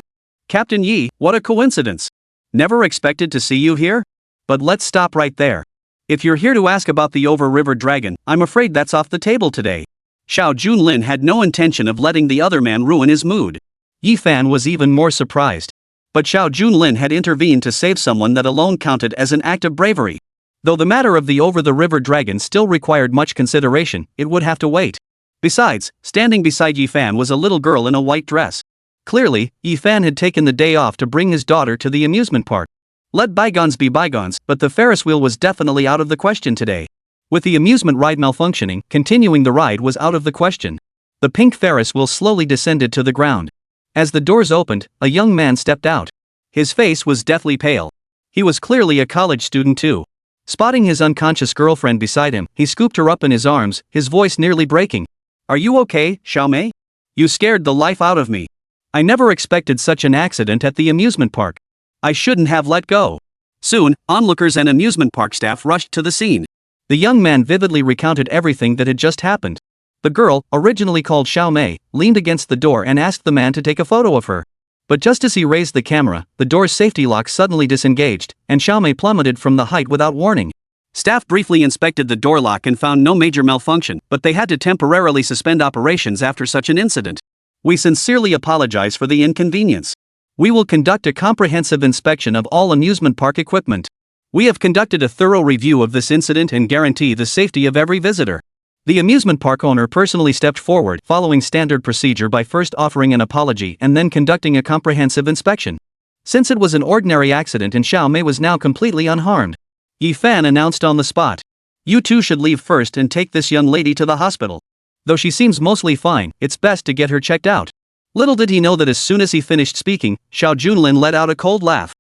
Speaker 1: Captain Yi, what a coincidence. Never expected to see you here? But let's stop right there. If you're here to ask about the over-river dragon, I'm afraid that's off the table today. Xiao Junlin had no intention of letting the other man ruin his mood. Yi Fan was even more surprised. But Xiao Junlin had intervened to save someone that alone counted as an act of bravery. Though the matter of the over-the-river dragon still required much consideration, it would have to wait. Besides, standing beside Yi Fan was a little girl in a white dress. Clearly, Yi Fan had taken the day off to bring his daughter to the amusement park. Let bygones be bygones, but the Ferris wheel was definitely out of the question today. With the amusement ride malfunctioning, continuing the ride was out of the question. The pink Ferris wheel slowly descended to the ground. As the doors opened, a young man stepped out. His face was deathly pale. He was clearly a college student too. Spotting his unconscious girlfriend beside him, he scooped her up in his arms, his voice nearly breaking. Are you okay, Xiaomei? You scared the life out of me. I never expected such an accident at the amusement park. I shouldn't have let go. Soon, onlookers and amusement park staff rushed to the scene. The young man vividly recounted everything that had just happened. The girl, originally called Xiaomei, leaned against the door and asked the man to take a photo of her. But just as he raised the camera, the door's safety lock suddenly disengaged, and Xiaomei plummeted from the height without warning. Staff briefly inspected the door lock and found no major malfunction, but they had to temporarily suspend operations after such an incident. We sincerely apologize for the inconvenience. We will conduct a comprehensive inspection of all amusement park equipment. We have conducted a thorough review of this incident and guarantee the safety of every visitor. The amusement park owner personally stepped forward, following standard procedure by first offering an apology and then conducting a comprehensive inspection. Since it was an ordinary accident and Xiaomei was now completely unharmed, Yi Fan announced on the spot. You two should leave first and take this young lady to the hospital. Though she seems mostly fine, it's best to get her checked out. Little did he know that as soon as he finished speaking, Xiao Junlin let out a cold laugh.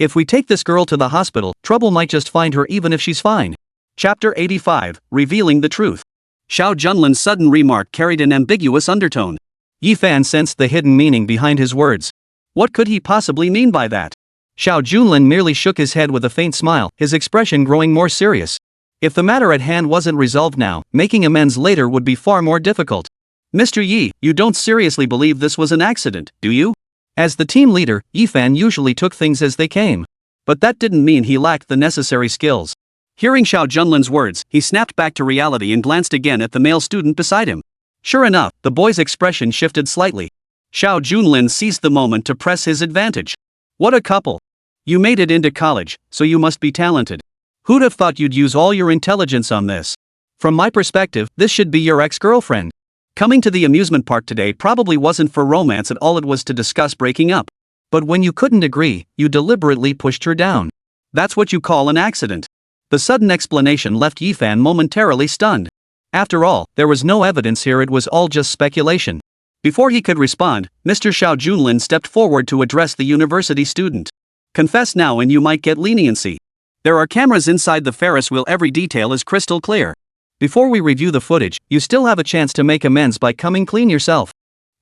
Speaker 1: If we take this girl to the hospital, trouble might just find her even if she's fine. Chapter 85, Revealing the Truth. Xiao Junlin's sudden remark carried an ambiguous undertone. Yi Fan sensed the hidden meaning behind his words. What could he possibly mean by that? Xiao Junlin merely shook his head with a faint smile, his expression growing more serious. If the matter at hand wasn't resolved now, making amends later would be far more difficult. Mr. Yi, you don't seriously believe this was an accident, do you? As the team leader, Yi Fan usually took things as they came. But that didn't mean he lacked the necessary skills. Hearing Xiao Junlin's words, he snapped back to reality and glanced again at the male student beside him. Sure enough, the boy's expression shifted slightly. Xiao Junlin seized the moment to press his advantage. What a couple! You made it into college, so you must be talented. Who'd have thought you'd use all your intelligence on this? From my perspective, this should be your ex-girlfriend. Coming to the amusement park today probably wasn't for romance at all, it was to discuss breaking up. But when you couldn't agree, you deliberately pushed her down. That's what you call an accident. The sudden explanation left Yifan momentarily stunned. After all, there was no evidence here, it was all just speculation. Before he could respond, Mr. Xiao Junlin stepped forward to address the university student. Confess now and you might get leniency. There are cameras inside the Ferris wheel, every detail is crystal clear. Before we review the footage, you still have a chance to make amends by coming clean yourself.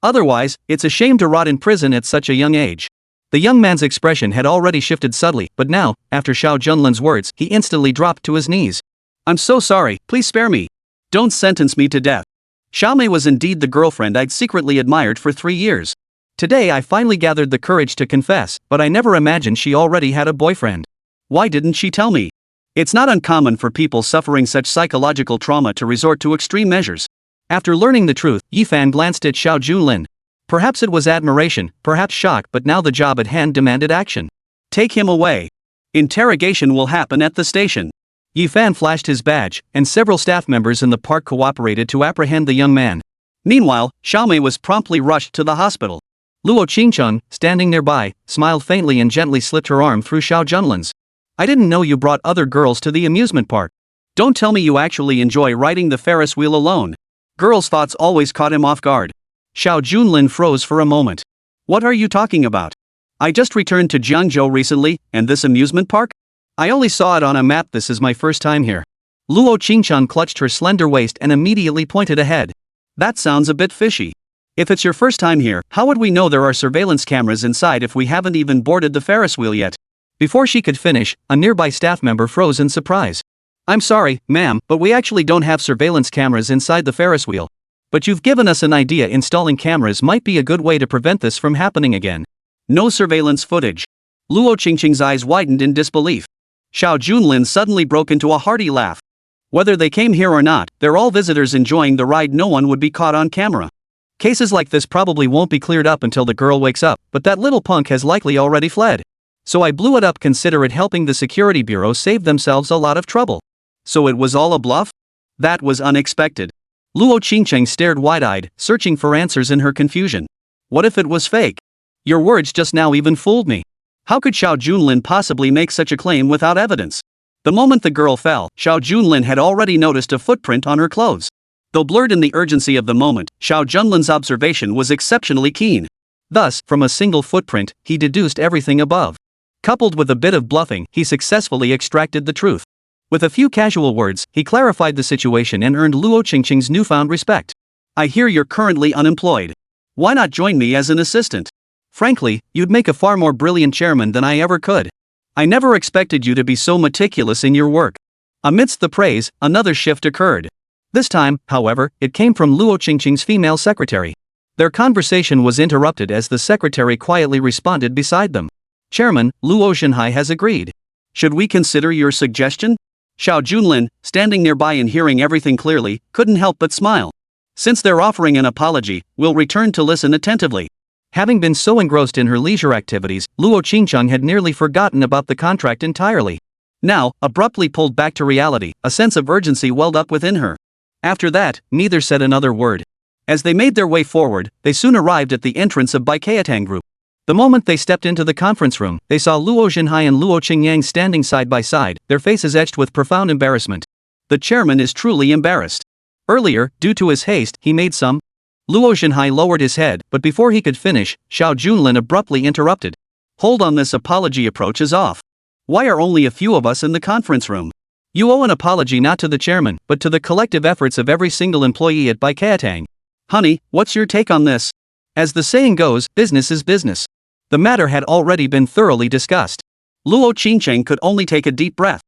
Speaker 1: Otherwise, it's a shame to rot in prison at such a young age. The young man's expression had already shifted subtly, but now, after Xiao Junlin's words, he instantly dropped to his knees. I'm so sorry, please spare me. Don't sentence me to death. Xiaomei was indeed the girlfriend I'd secretly admired for 3 years. Today I finally gathered the courage to confess, but I never imagined she already had a boyfriend. Why didn't she tell me? It's not uncommon for people suffering such psychological trauma to resort to extreme measures. After learning the truth, Yifan glanced at Xiao Junlin. Perhaps it was admiration, perhaps shock, but now the job at hand demanded action. Take him away. Interrogation will happen at the station. Yifan flashed his badge, and several staff members in the park cooperated to apprehend the young man. Meanwhile, Xiaomei was promptly rushed to the hospital. Luo Qingcheng, standing nearby, smiled faintly and gently slipped her arm through Xiao Junlin's. I didn't know you brought other girls to the amusement park. Don't tell me you actually enjoy riding the Ferris wheel alone. Girls' thoughts always caught him off guard. Xiao Junlin froze for a moment. What are you talking about? I just returned to Jiangzhou recently, and this amusement park? I only saw it on a map, this is my first time here. Luo Qingcheng clutched her slender waist and immediately pointed ahead. That sounds a bit fishy. If it's your first time here, how would we know there are surveillance cameras inside if we haven't even boarded the Ferris wheel yet? Before she could finish, a nearby staff member froze in surprise. I'm sorry, ma'am, but we actually don't have surveillance cameras inside the Ferris wheel. But you've given us an idea, installing cameras might be a good way to prevent this from happening again. No surveillance footage. Luo Qingcheng's eyes widened in disbelief. Xiao Junlin suddenly broke into a hearty laugh. Whether they came here or not, they're all visitors enjoying the ride, no one would be caught on camera. Cases like this probably won't be cleared up until the girl wakes up, but that little punk has likely already fled. So I blew it up, consider it helping the security bureau save themselves a lot of trouble. So it was all a bluff? That was unexpected. Luo Qingcheng stared wide-eyed, searching for answers in her confusion. What if it was fake? Your words just now even fooled me. How could Xiao Junlin possibly make such a claim without evidence? The moment the girl fell, Xiao Junlin had already noticed a footprint on her clothes. Though blurred in the urgency of the moment, Xiao Junlin's observation was exceptionally keen. Thus, from a single footprint, he deduced everything above. Coupled with a bit of bluffing, he successfully extracted the truth. With a few casual words, he clarified the situation and earned Luo Qingcheng's newfound respect. I hear you're currently unemployed. Why not join me as an assistant? Frankly, you'd make a far more brilliant chairman than I ever could. I never expected you to be so meticulous in your work. Amidst the praise, another shift occurred. This time, however, it came from Luo Qingcheng's female secretary. Their conversation was interrupted as the secretary quietly responded beside them. Chairman, Luo Xinhai has agreed. Should we consider your suggestion? Xiao Junlin, standing nearby and hearing everything clearly, couldn't help but smile. Since they're offering an apology, we'll return to listen attentively. Having been so engrossed in her leisure activities, Luo Qingcheng had nearly forgotten about the contract entirely. Now, abruptly pulled back to reality, a sense of urgency welled up within her. After that, neither said another word. As they made their way forward, they soon arrived at the entrance of Baikayatang Group. The moment they stepped into the conference room, they saw Luo Xinhai and Luo Qingyang standing side by side, their faces etched with profound embarrassment. The chairman is truly embarrassed. Earlier, due to his haste, he made some. Luo Xinhai lowered his head, but before he could finish, Xiao Junlin abruptly interrupted. Hold on, this apology approach is off. Why are only a few of us in the conference room? You owe an apology not to the chairman, but to the collective efforts of every single employee at Baikayatang. Honey, what's your take on this? As the saying goes, business is business. The matter had already been thoroughly discussed. Luo Qingcheng could only take a deep breath.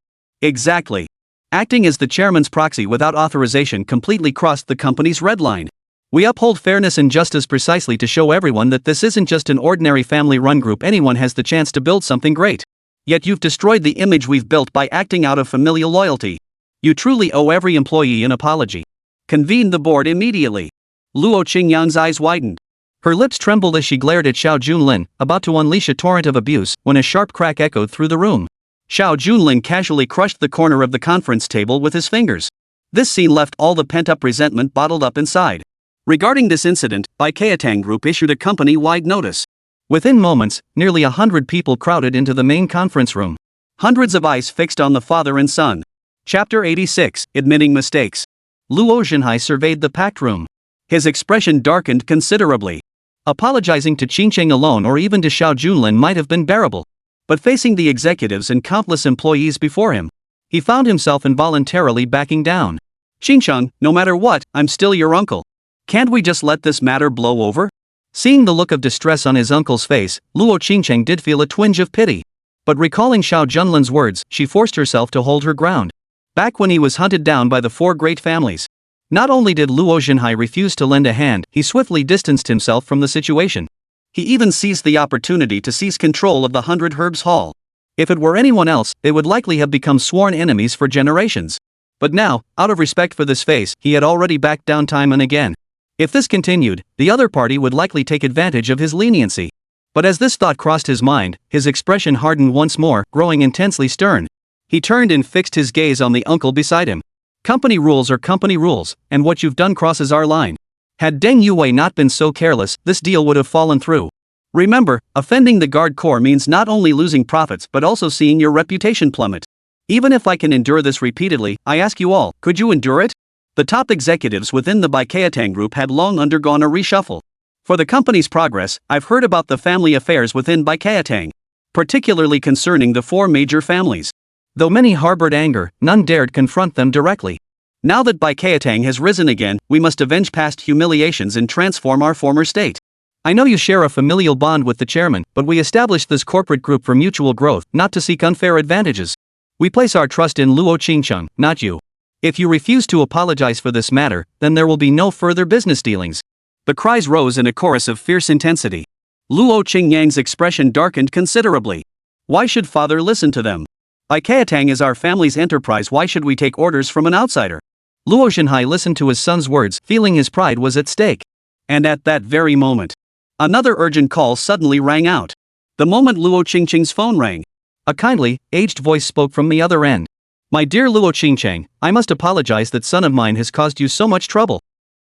Speaker 1: Exactly. Acting as the chairman's proxy without authorization completely crossed the company's red line. We uphold fairness and justice precisely to show everyone that this isn't just an ordinary family-run group, anyone has the chance to build something great. Yet you've destroyed the image we've built by acting out of familial loyalty. You truly owe every employee an apology. Convene the board immediately. Luo Qingyang's eyes widened. Her lips trembled as she glared at Xiao Junlin, about to unleash a torrent of abuse, when a sharp crack echoed through the room. Xiao Junlin casually crushed the corner of the conference table with his fingers. This scene left all the pent-up resentment bottled up inside. Regarding this incident, Baikayatang Group issued a company-wide notice. Within moments, nearly 100 people crowded into the main conference room. Hundreds of eyes fixed on the father and son. Chapter 86, Admitting Mistakes. Luo Qingcheng surveyed the packed room. His expression darkened considerably. Apologizing to Qingcheng alone or even to Xiao Junlin might have been bearable. But facing the executives and countless employees before him, he found himself involuntarily backing down. Qingcheng, no matter what, I'm still your uncle. Can't we just let this matter blow over? Seeing the look of distress on his uncle's face, Luo Qingcheng did feel a twinge of pity. But recalling Xiao Junlin's words, she forced herself to hold her ground. Back when he was hunted down by the four great families, not only did Luo Qingcheng refuse to lend a hand, he swiftly distanced himself from the situation. He even seized the opportunity to seize control of the 100 Herbs Hall. If it were anyone else, they would likely have become sworn enemies for generations. But now, out of respect for this face, he had already backed down time and again. If this continued, the other party would likely take advantage of his leniency. But as this thought crossed his mind, his expression hardened once more, growing intensely stern. He turned and fixed his gaze on the uncle beside him. Company rules are company rules, and what you've done crosses our line. Had Deng Yue not been so careless, this deal would have fallen through. Remember, offending the guard corps means not only losing profits but also seeing your reputation plummet. Even if I can endure this repeatedly, I ask you all, could you endure it? The top executives within the Baikiatang group had long undergone a reshuffle. For the company's progress, I've heard about the family affairs within Baikiatang, particularly concerning the four major families. Though many harbored anger, none dared confront them directly. Now that Baikiatang has risen again, we must avenge past humiliations and transform our former state. I know you share a familial bond with the chairman, but we established this corporate group for mutual growth, not to seek unfair advantages. We place our trust in Luo Qingcheng, not you. If you refuse to apologize for this matter, then there will be no further business dealings. The cries rose in a chorus of fierce intensity. Luo Qingyang's expression darkened considerably. Why should father listen to them? Baikiatang is our family's enterprise. Why should we take orders from an outsider? Luo Qingcheng listened to his son's words, feeling his pride was at stake. And at that very moment, another urgent call suddenly rang out. The moment Luo Qingcheng's phone rang, a kindly, aged voice spoke from the other end. My dear Luo Qingcheng, I must apologize that son of mine has caused you so much trouble.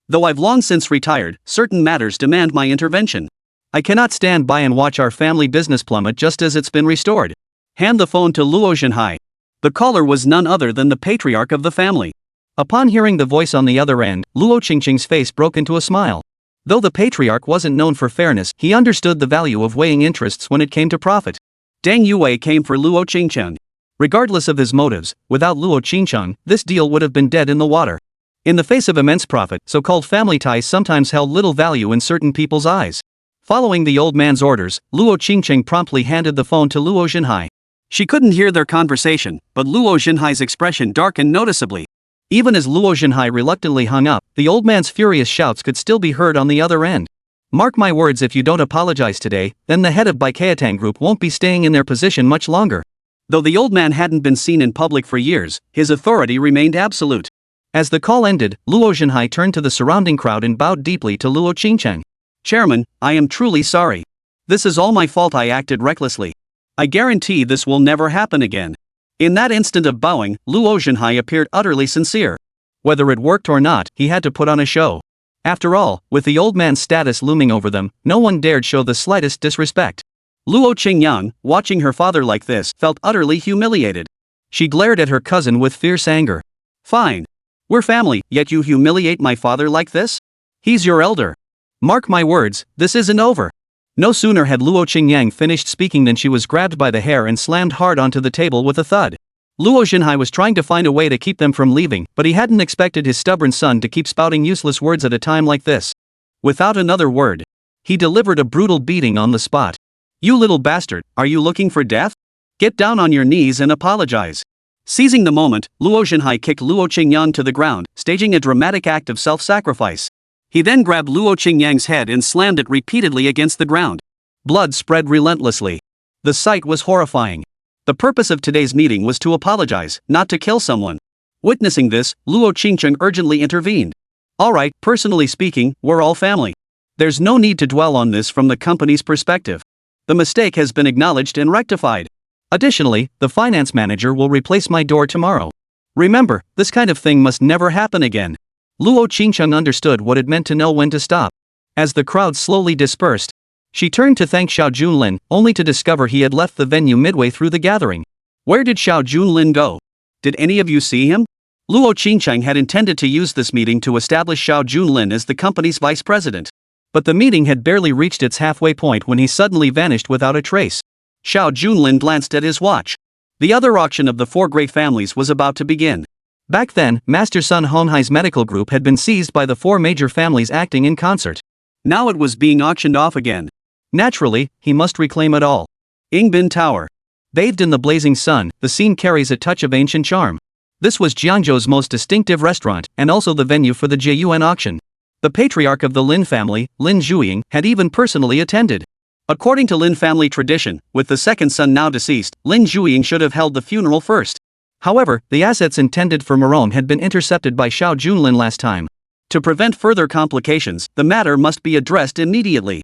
Speaker 1: Though I've long since retired, certain matters demand my intervention. I cannot stand by and watch our family business plummet just as it's been restored. Hand the phone to Luo Qingcheng. The caller was none other than the patriarch of the family. Upon hearing the voice on the other end, Luo Qingcheng's face broke into a smile. Though the patriarch wasn't known for fairness, he understood the value of weighing interests when it came to profit. Deng Yue came for Luo Qingcheng. Regardless of his motives, without Luo Qingcheng, this deal would have been dead in the water. In the face of immense profit, so-called family ties sometimes held little value in certain people's eyes. Following the old man's orders, Luo Qingcheng promptly handed the phone to Luo Qingcheng. She couldn't hear their conversation, but Luo Qingcheng's expression darkened noticeably. Even as Luo Qingcheng reluctantly hung up, the old man's furious shouts could still be heard on the other end. Mark my words, if you don't apologize today, then the head of Baikiatang Group won't be staying in their position much longer. Though the old man hadn't been seen in public for years, his authority remained absolute. As the call ended, Luo Qingcheng turned to the surrounding crowd and bowed deeply to Luo Qingcheng. Chairman, I am truly sorry. This is all my fault. I acted recklessly. I guarantee this will never happen again. In that instant of bowing, Luo Qingcheng appeared utterly sincere. Whether it worked or not, he had to put on a show. After all, with the old man's status looming over them, no one dared show the slightest disrespect. Luo Qingyang, watching her father like this, felt utterly humiliated. She glared at her cousin with fierce anger. Fine. We're family, yet you humiliate my father like this? He's your elder. Mark my words, this isn't over. No sooner had Luo Qingyang finished speaking than she was grabbed by the hair and slammed hard onto the table with a thud. Luo Qingcheng was trying to find a way to keep them from leaving, but he hadn't expected his stubborn son to keep spouting useless words at a time like this. Without another word, he delivered a brutal beating on the spot. You little bastard, are you looking for death? Get down on your knees and apologize. Seizing the moment, Luo Qingcheng kicked Luo Qingyang to the ground, staging a dramatic act of self-sacrifice. He then grabbed Luo Qingyang's head and slammed it repeatedly against the ground. Blood spread relentlessly. The sight was horrifying. The purpose of today's meeting was to apologize, not to kill someone. Witnessing this, Luo Qingcheng urgently intervened. Alright, personally speaking, we're all family. There's no need to dwell on this from the company's perspective. The mistake has been acknowledged and rectified. Additionally, the finance manager will replace my door tomorrow. Remember, this kind of thing must never happen again. Luo Qingcheng understood what it meant to know when to stop. As the crowd slowly dispersed, she turned to thank Xiao Junlin, only to discover he had left the venue midway through the gathering. Where did Xiao Junlin go? Did any of you see him? Luo Qingcheng had intended to use this meeting to establish Xiao Junlin as the company's vice president. But the meeting had barely reached its halfway point when he suddenly vanished without a trace. Xiao Junlin glanced at his watch. The other auction of the four great families was about to begin. Back then, Master Sun Honhai's medical group had been seized by the four major families acting in concert. Now it was being auctioned off again. Naturally, he must reclaim it all. Yingbin Tower. Bathed in the blazing sun, the scene carries a touch of ancient charm. This was Jiangzhou's most distinctive restaurant, and also the venue for the Jiyuan auction. The patriarch of the Lin family, Lin Zhuiying, had even personally attended. According to Lin family tradition, with the second son now deceased, Lin Zhuiying should have held the funeral first. However, the assets intended for Marone had been intercepted by Xiao Junlin last time. To prevent further complications, the matter must be addressed immediately.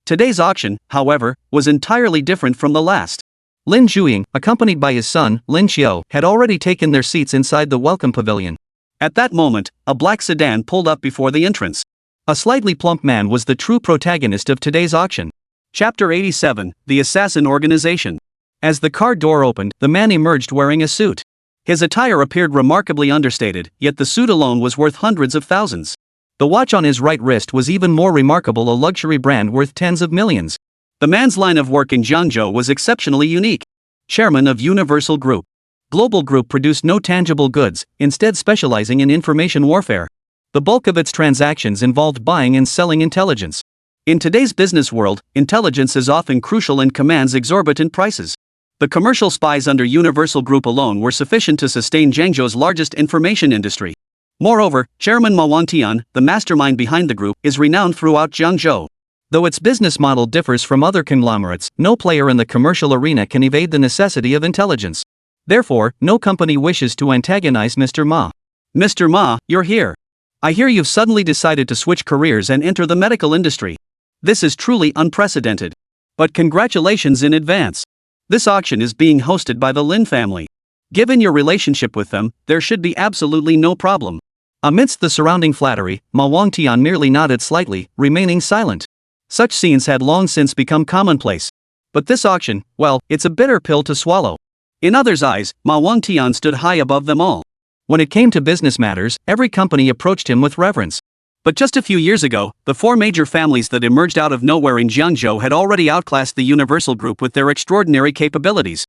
Speaker 1: Today's auction, however, was entirely different from the last. Lin Zhuiying, accompanied by his son, Lin Xiao, had already taken their seats inside the welcome pavilion. At that moment, a black sedan pulled up before the entrance. A slightly plump man was the true protagonist of today's auction. Chapter 87, The Assassin Organization. As the car door opened, the man emerged wearing a suit. His attire appeared remarkably understated, yet the suit alone was worth hundreds of thousands. The watch on his right wrist was even more remarkable, a luxury brand worth tens of millions. The man's line of work in Jiangzhou was exceptionally unique. Chairman of Universal Group. Global Group produced no tangible goods, instead specializing in information warfare. The bulk of its transactions involved buying and selling intelligence. In today's business world, intelligence is often crucial and commands exorbitant prices. The commercial spies under Universal Group alone were sufficient to sustain Jiangzhou's largest information industry. Moreover, Chairman Ma Wangtian, the mastermind behind the group, is renowned throughout Jiangzhou. Though its business model differs from other conglomerates, no player in the commercial arena can evade the necessity of intelligence. Therefore, no company wishes to antagonize Mr. Ma. Mr. Ma, you're here. I hear you've suddenly decided to switch careers and enter the medical industry. This is truly unprecedented. But congratulations in advance. This auction is being hosted by the Lin family. Given your relationship with them, there should be absolutely no problem. Amidst the surrounding flattery, Ma Wangtian merely nodded slightly, remaining silent. Such scenes had long since become commonplace. But this auction, well, it's a bitter pill to swallow. In others' eyes, Ma Wangtian stood high above them all. When it came to business matters, every company approached him with reverence. But just a few years ago, the four major families that emerged out of nowhere in Jiangzhou had already outclassed the Universal Group with their extraordinary capabilities.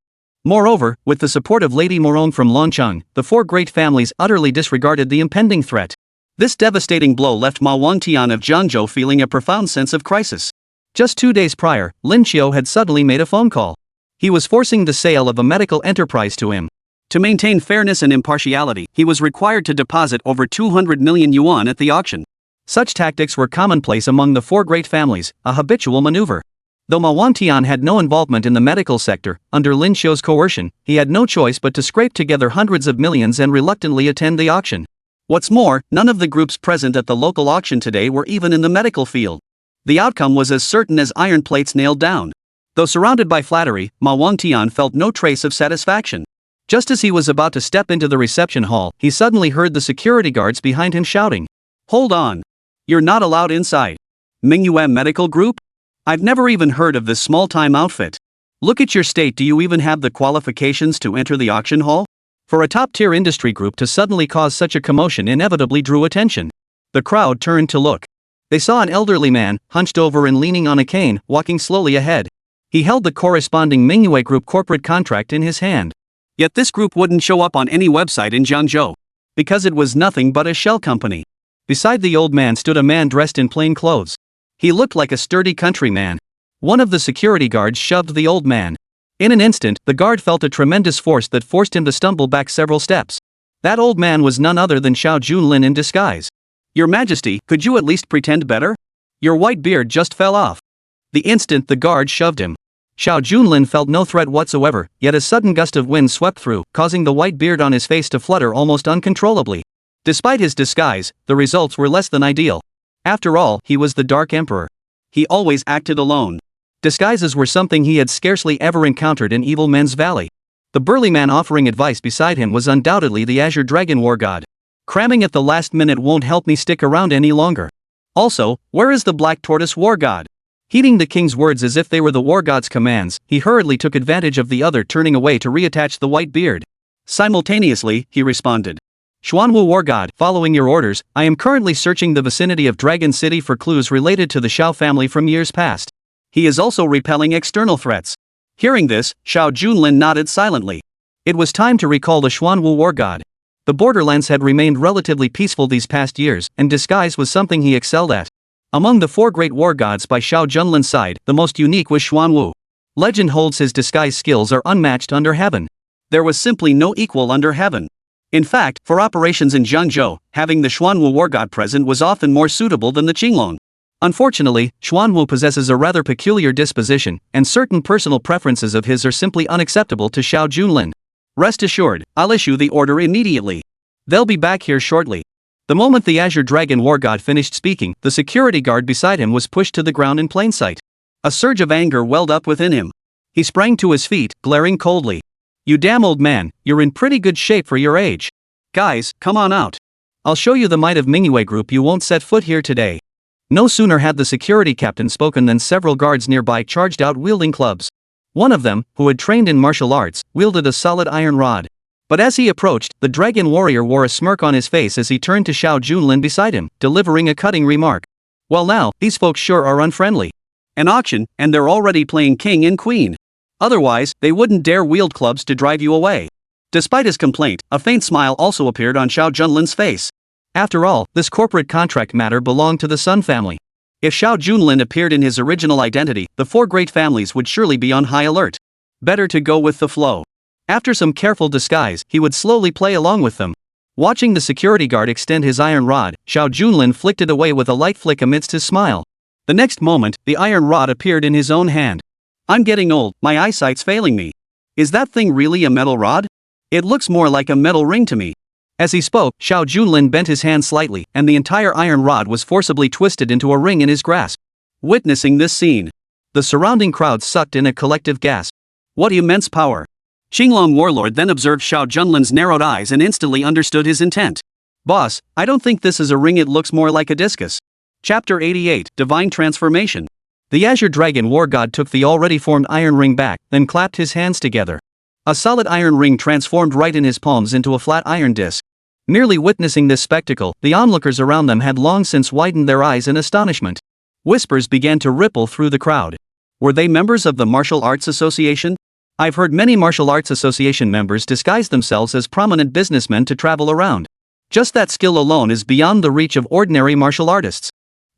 Speaker 1: Moreover, with the support of Lady Morone from Longcheng, the four great families utterly disregarded the impending threat. This devastating blow left Ma Wangtian of Jiangzhou feeling a profound sense of crisis. Just 2 days prior, Lin Xiao had suddenly made a phone call. He was forcing the sale of a medical enterprise to him. To maintain fairness and impartiality, he was required to deposit over 200 million yuan at the auction. Such tactics were commonplace among the four great families, a habitual maneuver. Though Ma Wangtian had no involvement in the medical sector, under Lin Xiao's coercion, he had no choice but to scrape together hundreds of millions and reluctantly attend the auction. What's more, none of the groups present at the local auction today were even in the medical field. The outcome was as certain as iron plates nailed down. Though surrounded by flattery, Ma Wangtian felt no trace of satisfaction. Just as he was about to step into the reception hall, he suddenly heard the security guards behind him shouting, "Hold on! You're not allowed inside. Mingyue Medical Group? I've never even heard of this small-time outfit. Look at your state, do you even have the qualifications to enter the auction hall?" For a top-tier industry group to suddenly cause such a commotion inevitably drew attention. The crowd turned to look. They saw an elderly man, hunched over and leaning on a cane, walking slowly ahead. He held the corresponding Mingyue Group corporate contract in his hand. Yet this group wouldn't show up on any website in Jiangzhou. Because it was nothing but a shell company. Beside the old man stood a man dressed in plain clothes. He looked like a sturdy countryman. One of the security guards shoved the old man. In an instant, the guard felt a tremendous force that forced him to stumble back several steps. That old man was none other than Xiao Junlin in disguise. "Your Majesty, could you at least pretend better? Your white beard just fell off." The instant the guard shoved him, Xiao Junlin felt no threat whatsoever, yet a sudden gust of wind swept through, causing the white beard on his face to flutter almost uncontrollably. Despite his disguise, the results were less than ideal. After all, he was the Dark Emperor. He always acted alone. Disguises were something he had scarcely ever encountered in Evil Men's Valley. The burly man offering advice beside him was undoubtedly the Azure Dragon War God. "Cramming at the last minute won't help me stick around any longer. Also, where is the Black Tortoise War God?" Heeding the king's words as if they were the war god's commands, he hurriedly took advantage of the other turning away to reattach the white beard. Simultaneously, he responded. Xuanwu War God, following your orders, I am currently searching the vicinity of Dragon City for clues related to the Xiao family from years past. He is also repelling external threats. Hearing this, Xiao Junlin nodded silently. It was time to recall the Xuanwu War God. The borderlands had remained relatively peaceful these past years, and disguise was something he excelled at. Among the 4 great war gods by Xiao Junlin's side, the most unique was Xuanwu. Legend holds his disguise skills are unmatched under heaven. There was simply no equal under heaven. In fact, for operations in Jiangzhou, having the Xuanwu war god present was often more suitable than the Qinglong. Unfortunately, Xuanwu possesses a rather peculiar disposition, and certain personal preferences of his are simply unacceptable to Xiao Junlin. Rest assured, I'll issue the order immediately. They'll be back here shortly. The moment the Azure Dragon War God finished speaking, the security guard beside him was pushed to the ground in plain sight. A surge of anger welled up within him. He sprang to his feet, glaring coldly. You damn old man, you're in pretty good shape for your age. Guys, come on out. I'll show you the might of Manhwa Group. You won't set foot here today. No sooner had the security captain spoken than several guards nearby charged out wielding clubs. One of them, who had trained in martial arts, wielded a solid iron rod. But as he approached, the dragon warrior wore a smirk on his face as he turned to Xiao Junlin beside him, delivering a cutting remark. Well now, these folks sure are unfriendly. An auction, and they're already playing king and queen. Otherwise, they wouldn't dare wield clubs to drive you away. Despite his complaint, a faint smile also appeared on Xiao Junlin's face. After all, this corporate contract matter belonged to the Sun family. If Xiao Junlin appeared in his original identity, the 4 great families would surely be on high alert. Better to go with the flow. After some careful disguise, he would slowly play along with them. Watching the security guard extend his iron rod, Xiao Junlin flicked it away with a light flick amidst his smile. The next moment, the iron rod appeared in his own hand. I'm getting old, my eyesight's failing me. Is that thing really a metal rod? It looks more like a metal ring to me. As he spoke, Xiao Junlin bent his hand slightly, and the entire iron rod was forcibly twisted into a ring in his grasp. Witnessing this scene, the surrounding crowd sucked in a collective gasp. What immense power! Qinglong Warlord then observed Xiao Junlin's narrowed eyes and instantly understood his intent. Boss, I don't think this is a ring, it looks more like a discus. Chapter 88, Divine Transformation. The Azure Dragon War God took the already formed iron ring back, then clapped his hands together. A solid iron ring transformed right in his palms into a flat iron disc. Merely witnessing this spectacle, the onlookers around them had long since widened their eyes in astonishment. Whispers began to ripple through the crowd. Were they members of the Martial Arts Association? I've heard many Martial Arts Association members disguise themselves as prominent businessmen to travel around. Just that skill alone is beyond the reach of ordinary martial artists.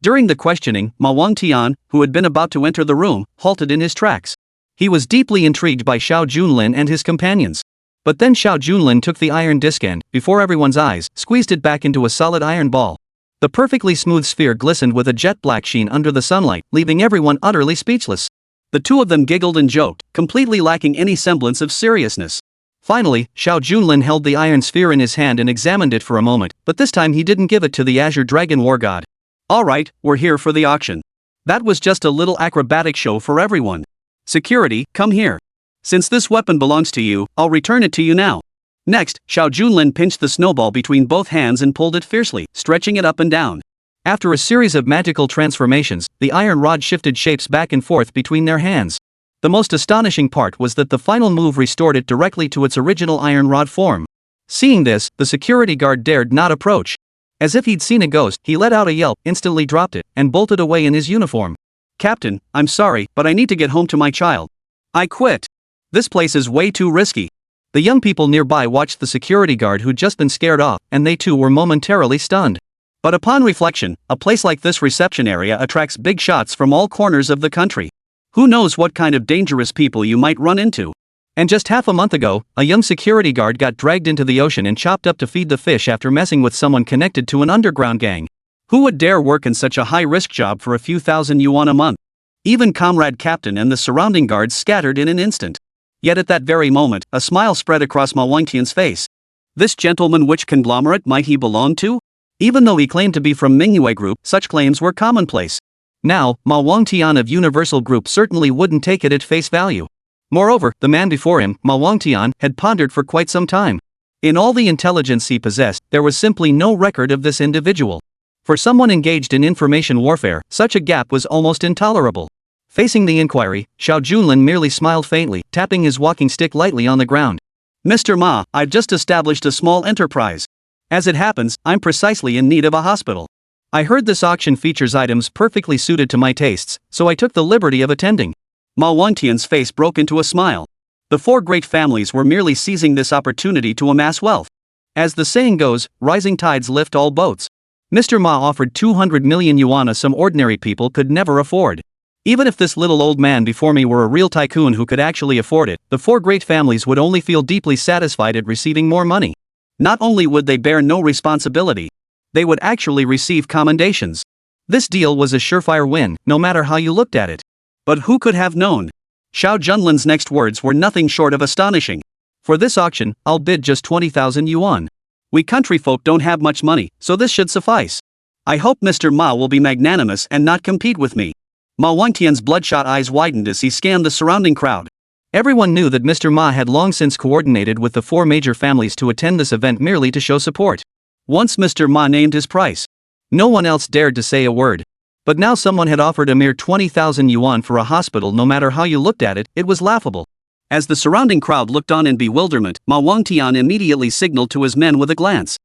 Speaker 1: During the questioning, Ma Wangtian, who had been about to enter the room, halted in his tracks. He was deeply intrigued by Xiao Junlin and his companions. But then Xiao Junlin took the iron disc and, before everyone's eyes, squeezed it back into a solid iron ball. The perfectly smooth sphere glistened with a jet-black sheen under the sunlight, leaving everyone utterly speechless. The two of them giggled and joked, completely lacking any semblance of seriousness. Finally, Xiao Junlin held the iron sphere in his hand and examined it for a moment, but this time he didn't give it to the Azure Dragon War God. Alright, we're here for the auction. That was just a little acrobatic show for everyone. Security, come here. Since this weapon belongs to you, I'll return it to you now. Next, Xiao Junlin pinched the snowball between both hands and pulled it fiercely, stretching it up and down. After a series of magical transformations, the iron rod shifted shapes back and forth between their hands. The most astonishing part was that the final move restored it directly to its original iron rod form. Seeing this, the security guard dared not approach. As if he'd seen a ghost, he let out a yelp, instantly dropped it, and bolted away in his uniform. Captain, I'm sorry, but I need to get home to my child. I quit. This place is way too risky. The young people nearby watched the security guard who'd just been scared off, and they too were momentarily stunned. But upon reflection, a place like this reception area attracts big shots from all corners of the country. Who knows what kind of dangerous people you might run into? And just half a month ago, a young security guard got dragged into the ocean and chopped up to feed the fish after messing with someone connected to an underground gang. Who would dare work in such a high-risk job for a few thousand yuan a month? Even Comrade Captain and the surrounding guards scattered in an instant. Yet at that very moment, a smile spread across Ma Wangtian's face. This gentleman, which conglomerate might he belong to? Even though he claimed to be from Manhwa Group, such claims were commonplace. Now, Ma Wangtian of Universal Group certainly wouldn't take it at face value. Moreover, the man before him, Ma Wangtian, had pondered for quite some time. In all the intelligence he possessed, there was simply no record of this individual. For someone engaged in information warfare, such a gap was almost intolerable. Facing the inquiry, Xiao Junlin merely smiled faintly, tapping his walking stick lightly on the ground. Mr. Ma, I've just established a small enterprise. As it happens, I'm precisely in need of a hospital. I heard this auction features items perfectly suited to my tastes, so I took the liberty of attending. Ma Wangtian's face broke into a smile. The four great families were merely seizing this opportunity to amass wealth. As the saying goes, rising tides lift all boats. Mr. Ma offered 200 million yuan some ordinary people could never afford. Even if this little old man before me were a real tycoon who could actually afford it, the four great families would only feel deeply satisfied at receiving more money. Not only would they bear no responsibility, they would actually receive commendations. This deal was a surefire win, no matter how you looked at it. But who could have known? Xiao Junlin's next words were nothing short of astonishing. For this auction, I'll bid just 20,000 yuan. We country folk don't have much money, so this should suffice. I hope Mr. Ma will be magnanimous and not compete with me. Ma Wangtian's bloodshot eyes widened as he scanned the surrounding crowd. Everyone knew that Mr. Ma had long since coordinated with the four major families to attend this event merely to show support. Once Mr. Ma named his price, no one else dared to say a word. But now someone had offered a mere 20,000 yuan for a hospital. No matter how you looked at it, it was laughable. As the surrounding crowd looked on in bewilderment, Ma Wangtian immediately signaled to his men with a glance.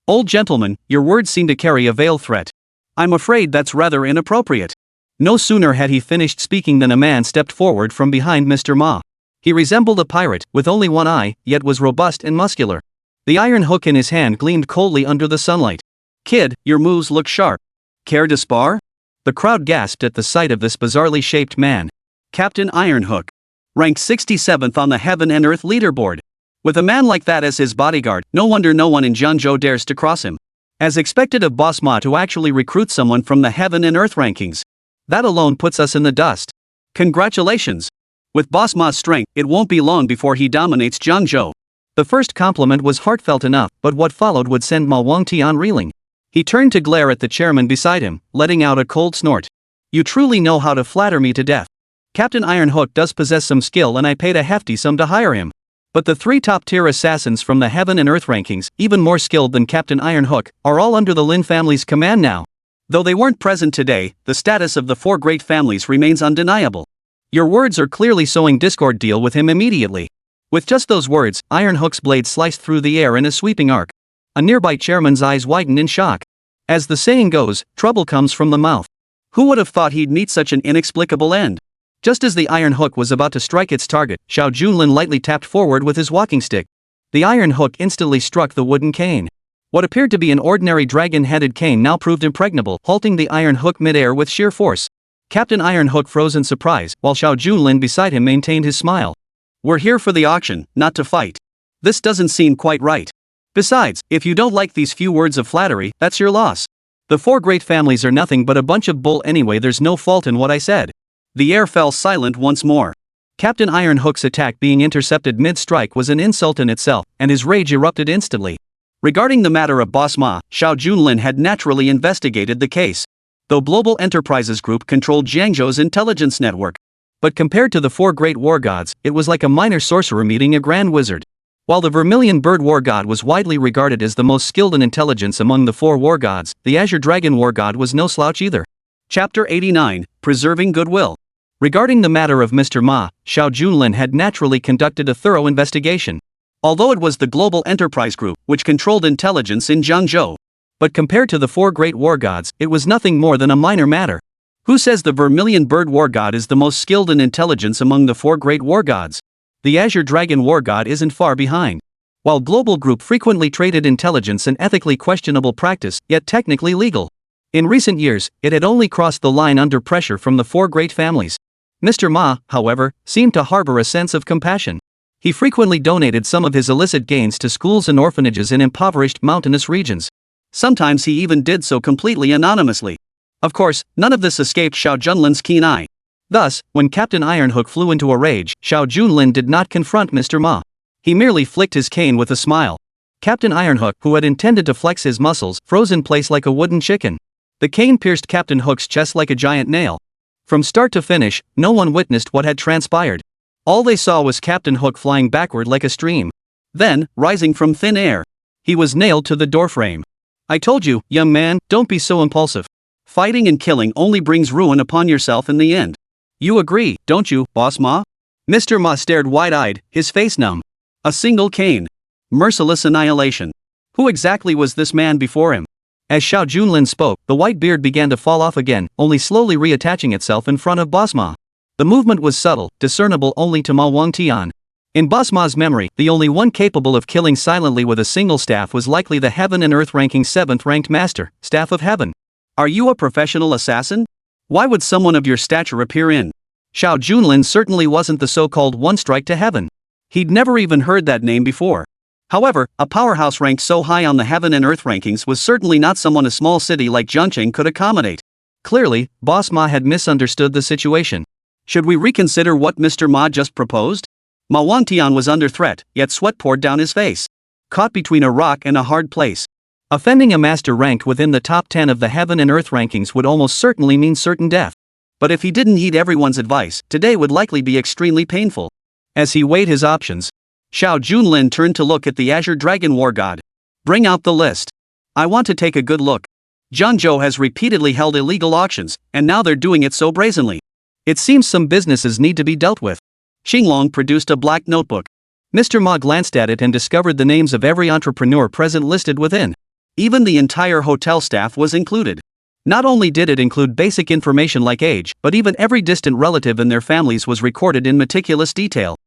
Speaker 1: Old gentleman, your words seem to carry a veiled threat. I'm afraid that's rather inappropriate. No sooner had he finished speaking than a man stepped forward from behind Mr. Ma. He resembled a pirate, with only one eye, yet was robust and muscular. The iron hook in his hand gleamed coldly under the sunlight. Kid, your moves look sharp. Care to spar? The crowd gasped at the sight of this bizarrely shaped man. Captain Ironhook. Ranked 67th on the Heaven and Earth leaderboard. With a man like that as his bodyguard, no wonder no one in Jiangzhou dares to cross him. As expected of Boss Ma to actually recruit someone from the Heaven and Earth rankings. That alone puts us in the dust. Congratulations. With Boss Ma's strength, it won't be long before he dominates Jiangzhou. The first compliment was heartfelt enough, but what followed would send Ma Wangtian reeling. He turned to glare at the chairman beside him, letting out a cold snort. You truly know how to flatter me to death. Captain Ironhook does possess some skill and I paid a hefty sum to hire him. But the three top-tier assassins from the Heaven and Earth rankings, even more skilled than Captain Ironhook, are all under the Lin family's command now. Though they weren't present today, the status of the four great families remains undeniable. Your words are clearly sowing discord. Deal with him immediately. With just those words, Ironhook's blade sliced through the air in a sweeping arc. A nearby chairman's eyes widened in shock. As the saying goes, trouble comes from the mouth. Who would have thought he'd meet such an inexplicable end? Just as the iron hook was about to strike its target, Xiao Junlin lightly tapped forward with his walking stick. The iron hook instantly struck the wooden cane. What appeared to be an ordinary dragon-headed cane now proved impregnable, halting the iron hook mid-air with sheer force. Captain Ironhook froze in surprise, while Xiao Junlin beside him maintained his smile. We're here for the auction, not to fight. This doesn't seem quite right. Besides, if you don't like these few words of flattery, that's your loss. The four great families are nothing but a bunch of bull anyway. There's no fault in what I said. The air fell silent once more. Captain Ironhook's attack being intercepted mid-strike was an insult in itself, and his rage erupted instantly. Regarding the matter of Boss Ma, Xiao Junlin had naturally investigated the case. Though Global Enterprises Group controlled Jiangzhou's intelligence network. But compared to the four great war gods, it was like a minor sorcerer meeting a grand wizard. While the Vermilion Bird War God was widely regarded as the most skilled in intelligence among the four war gods, the Azure Dragon War God was no slouch either. Chapter 89, Preserving Goodwill. Regarding the matter of Mr. Ma, Xiao Junlin had naturally conducted a thorough investigation. Although it was the Global Enterprise Group which controlled intelligence in Jiangzhou. But compared to the four great war gods, it was nothing more than a minor matter. Who says the Vermilion Bird War God is the most skilled in intelligence among the four great war gods? The Azure Dragon War God isn't far behind. While Global Group frequently traded intelligence an ethically questionable practice, yet technically legal. In recent years, it had only crossed the line under pressure from the four great families. Mr. Ma, however, seemed to harbor a sense of compassion. He frequently donated some of his illicit gains to schools and orphanages in impoverished mountainous regions. Sometimes he even did so completely anonymously. Of course, none of this escaped Xiao Junlin's keen eye. Thus, when Captain Ironhook flew into a rage, Xiao Junlin did not confront Mr. Ma. He merely flicked his cane with a smile. Captain Ironhook, who had intended to flex his muscles, froze in place like a wooden chicken. The cane pierced Captain Hook's chest like a giant nail. From start to finish, no one witnessed what had transpired. All they saw was Captain Hook flying backward like a stream. Then, rising from thin air, he was nailed to the doorframe. I told you, young man, don't be so impulsive. Fighting and killing only brings ruin upon yourself in the end. You agree, don't you, Boss Ma? Mr. Ma stared wide-eyed, his face numb. A single cane. Merciless annihilation. Who exactly was this man before him? As Xiao Junlin spoke, the white beard began to fall off again, only slowly reattaching itself in front of Boss Ma. The movement was subtle, discernible only to Ma Wangtian. In Boss Ma's memory, the only one capable of killing silently with a single staff was likely the Heaven and Earth ranking 7th ranked master, Staff of Heaven. Are you a professional assassin? Why would someone of your stature appear in? Xiao Junlin certainly wasn't the so-called one strike to heaven. He'd never even heard that name before. However, a powerhouse ranked so high on the Heaven and Earth rankings was certainly not someone a small city like Jiangzhou could accommodate. Clearly, Boss Ma had misunderstood the situation. Should we reconsider what Mr. Ma just proposed? Ma Wangtian was under threat, yet sweat poured down his face. Caught between a rock and a hard place. Offending a master ranked within the top 10 of the Heaven and Earth rankings would almost certainly mean certain death. But if he didn't heed everyone's advice, today would likely be extremely painful. As he weighed his options, Xiao Junlin turned to look at the Azure Dragon War God. Bring out the list. I want to take a good look. Jiangzhou has repeatedly held illegal auctions, and now they're doing it so brazenly. It seems some businesses need to be dealt with. Xinglong produced a black notebook. Mr. Ma glanced at it and discovered the names of every entrepreneur present listed within. Even the entire hotel staff was included. Not only did it include basic information like age, but even every distant relative and their families was recorded in meticulous detail.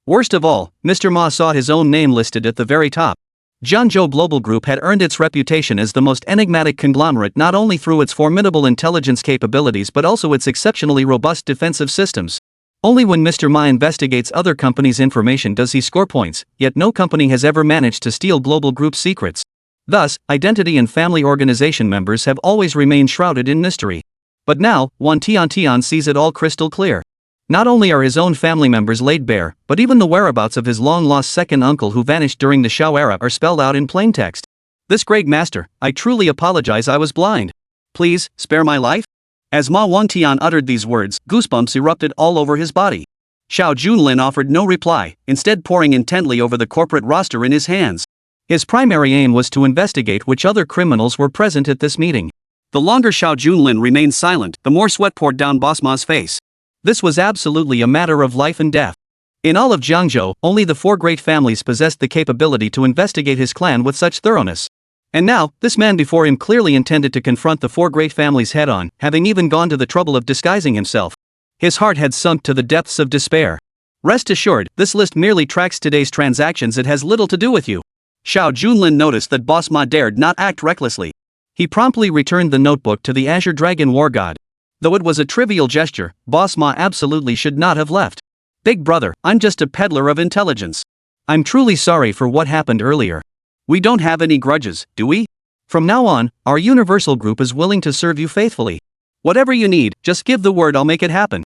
Speaker 1: Worst of all, Mr. Ma saw his own name listed at the very top. Jiangzhou Global Group had earned its reputation as the most enigmatic conglomerate not only through its formidable intelligence capabilities but also its exceptionally robust defensive systems. Only when Mr. Ma investigates other companies' information does he score points, yet no company has ever managed to steal Global Group's secrets. Thus, identity and family organization members have always remained shrouded in mystery. But now, Wan Tian sees it all crystal clear. Not only are his own family members laid bare, but even the whereabouts of his long-lost second uncle who vanished during the Xiao era are spelled out in plain text. This great master, I truly apologize, I was blind. Please, spare my life? As Ma Wangtian uttered these words, goosebumps erupted all over his body. Xiao Junlin offered no reply, instead poring intently over the corporate roster in his hands. His primary aim was to investigate which other criminals were present at this meeting. The longer Xiao Junlin remained silent, the more sweat poured down Boss Ma's face. This was absolutely a matter of life and death. In all of Jiangzhou, only the 4 great families possessed the capability to investigate his clan with such thoroughness. And now, this man before him clearly intended to confront the 4 great families head-on, having even gone to the trouble of disguising himself. His heart had sunk to the depths of despair. Rest assured, this list merely tracks today's transactions, it has little to do with you. Xiao Junlin noticed that Boss Ma dared not act recklessly. He promptly returned the notebook to the Azure Dragon War God. Though it was a trivial gesture, Boss Ma absolutely should not have left. Big brother, I'm just a peddler of intelligence. I'm truly sorry for what happened earlier. We don't have any grudges, do we? From now on, our Universal Group is willing to serve you faithfully. Whatever you need, just give the word, I'll make it happen.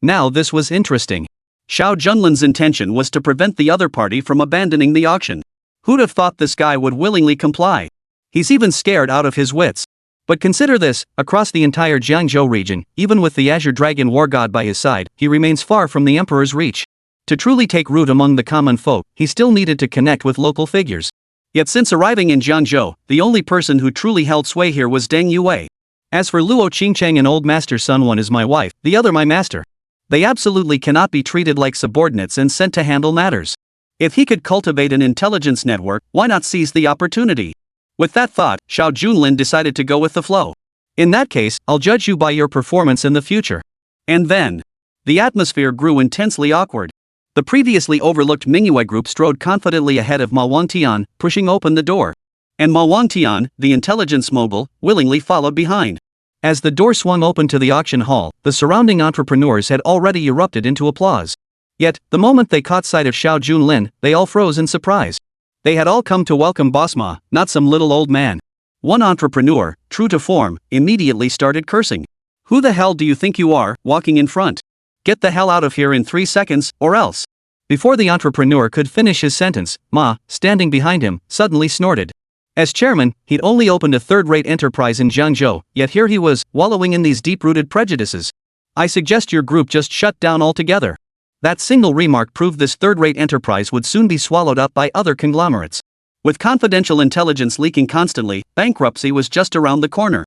Speaker 1: Now this was interesting. Xiao Junlin's intention was to prevent the other party from abandoning the auction. Who'd have thought this guy would willingly comply? He's even scared out of his wits. But consider this, across the entire Jiangzhou region, even with the Azure Dragon War God by his side, he remains far from the Emperor's reach. To truly take root among the common folk, he still needed to connect with local figures. Yet since arriving in Jiangzhou, the only person who truly held sway here was Deng Yue. As for Luo Qingcheng and Old Master Sun, one is my wife, the other my master. They absolutely cannot be treated like subordinates and sent to handle matters. If he could cultivate an intelligence network, why not seize the opportunity? With that thought, Xiao Junlin decided to go with the flow. In that case, I'll judge you by your performance in the future. And then, the atmosphere grew intensely awkward. The previously overlooked Mingyue group strode confidently ahead of Ma Wangtian, pushing open the door. And Ma Wangtian, the intelligence mogul, willingly followed behind. As the door swung open to the auction hall, the surrounding entrepreneurs had already erupted into applause. Yet, the moment they caught sight of Xiao Junlin, they all froze in surprise. They had all come to welcome Boss Ma, not some little old man. One entrepreneur, true to form, immediately started cursing. Who the hell do you think you are, walking in front? Get the hell out of here in 3 seconds, or else. Before the entrepreneur could finish his sentence, Ma, standing behind him, suddenly snorted. As chairman, he'd only opened a third-rate enterprise in Jiangzhou, yet here he was, wallowing in these deep-rooted prejudices. I suggest your group just shut down altogether. That single remark proved this third-rate enterprise would soon be swallowed up by other conglomerates. With confidential intelligence leaking constantly, bankruptcy was just around the corner.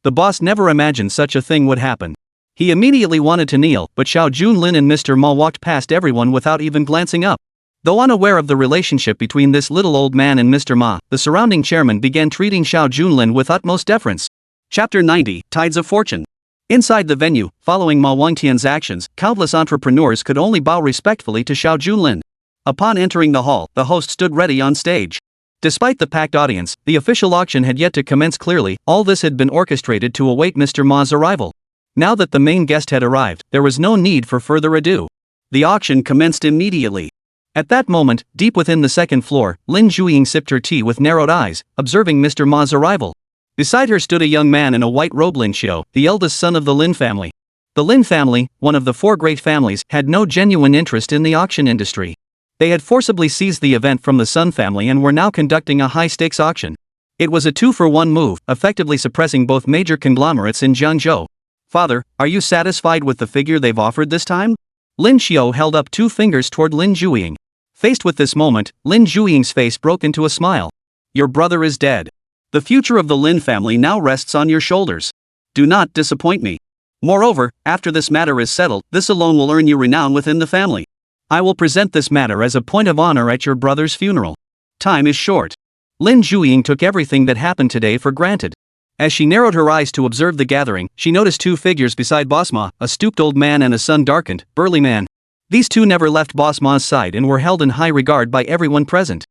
Speaker 1: The boss never imagined such a thing would happen. He immediately wanted to kneel, but Xiao Junlin and Mr. Ma walked past everyone without even glancing up. Though unaware of the relationship between this little old man and Mr. Ma, the surrounding chairman began treating Xiao Junlin with utmost deference. Chapter 90, Tides of Fortune. Inside the venue, following Ma Wangtian's actions, countless entrepreneurs could only bow respectfully to Xiao Junlin. Upon entering the hall, the host stood ready on stage. Despite the packed audience, the official auction had yet to commence. Clearly, all this had been orchestrated to await Mr. Ma's arrival. Now that the main guest had arrived, there was no need for further ado. The auction commenced immediately. At that moment, deep within the second floor, Lin Zhuiying sipped her tea with narrowed eyes, observing Mr. Ma's arrival. Beside her stood a young man in a white robe. Lin Xiao, the eldest son of the Lin family. The Lin family, one of the four great families, had no genuine interest in the auction industry. They had forcibly seized the event from the Sun family and were now conducting a high-stakes auction. It was a 2-for-1 move, effectively suppressing both major conglomerates in Jiangzhou. Father, are you satisfied with the figure they've offered this time? Lin Xiao held up 2 fingers toward Lin Zhuiying. Faced with this moment, Lin Zhuiying's face broke into a smile. Your brother is dead. The future of the Lin family now rests on your shoulders. Do not disappoint me. Moreover, after this matter is settled, this alone will earn you renown within the family. I will present this matter as a point of honor at your brother's funeral. Time is short. Lin Zhuiying took everything that happened today for granted. As she narrowed her eyes to observe the gathering, she noticed 2 figures beside Boss Ma, a stooped old man and a sun-darkened, burly man. These 2 never left Boss Ma's side and were held in high regard by everyone present.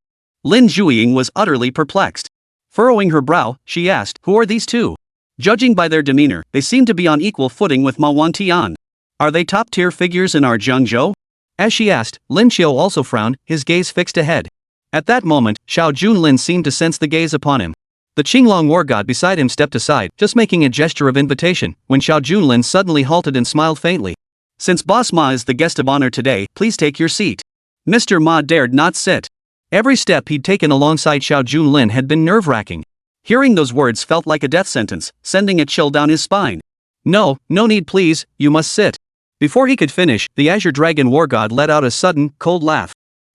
Speaker 1: Lin Zhuiying was utterly perplexed. Furrowing her brow, she asked, who are these 2? Judging by their demeanor, they seem to be on equal footing with Ma Wangtian. Are they top-tier figures in our Jiangzhou? As she asked, Lin Xiao also frowned, his gaze fixed ahead. At that moment, Xiao Junlin seemed to sense the gaze upon him. The Qinglong war god beside him stepped aside, just making a gesture of invitation, when Xiao Junlin suddenly halted and smiled faintly. Since Boss Ma is the guest of honor today, please take your seat. Mr. Ma dared not sit. Every step he'd taken alongside Xiao Junlin had been nerve-wracking. Hearing those words felt like a death sentence, sending a chill down his spine. No need please, you must sit. Before he could finish, the Azure Dragon war god let out a sudden, cold laugh.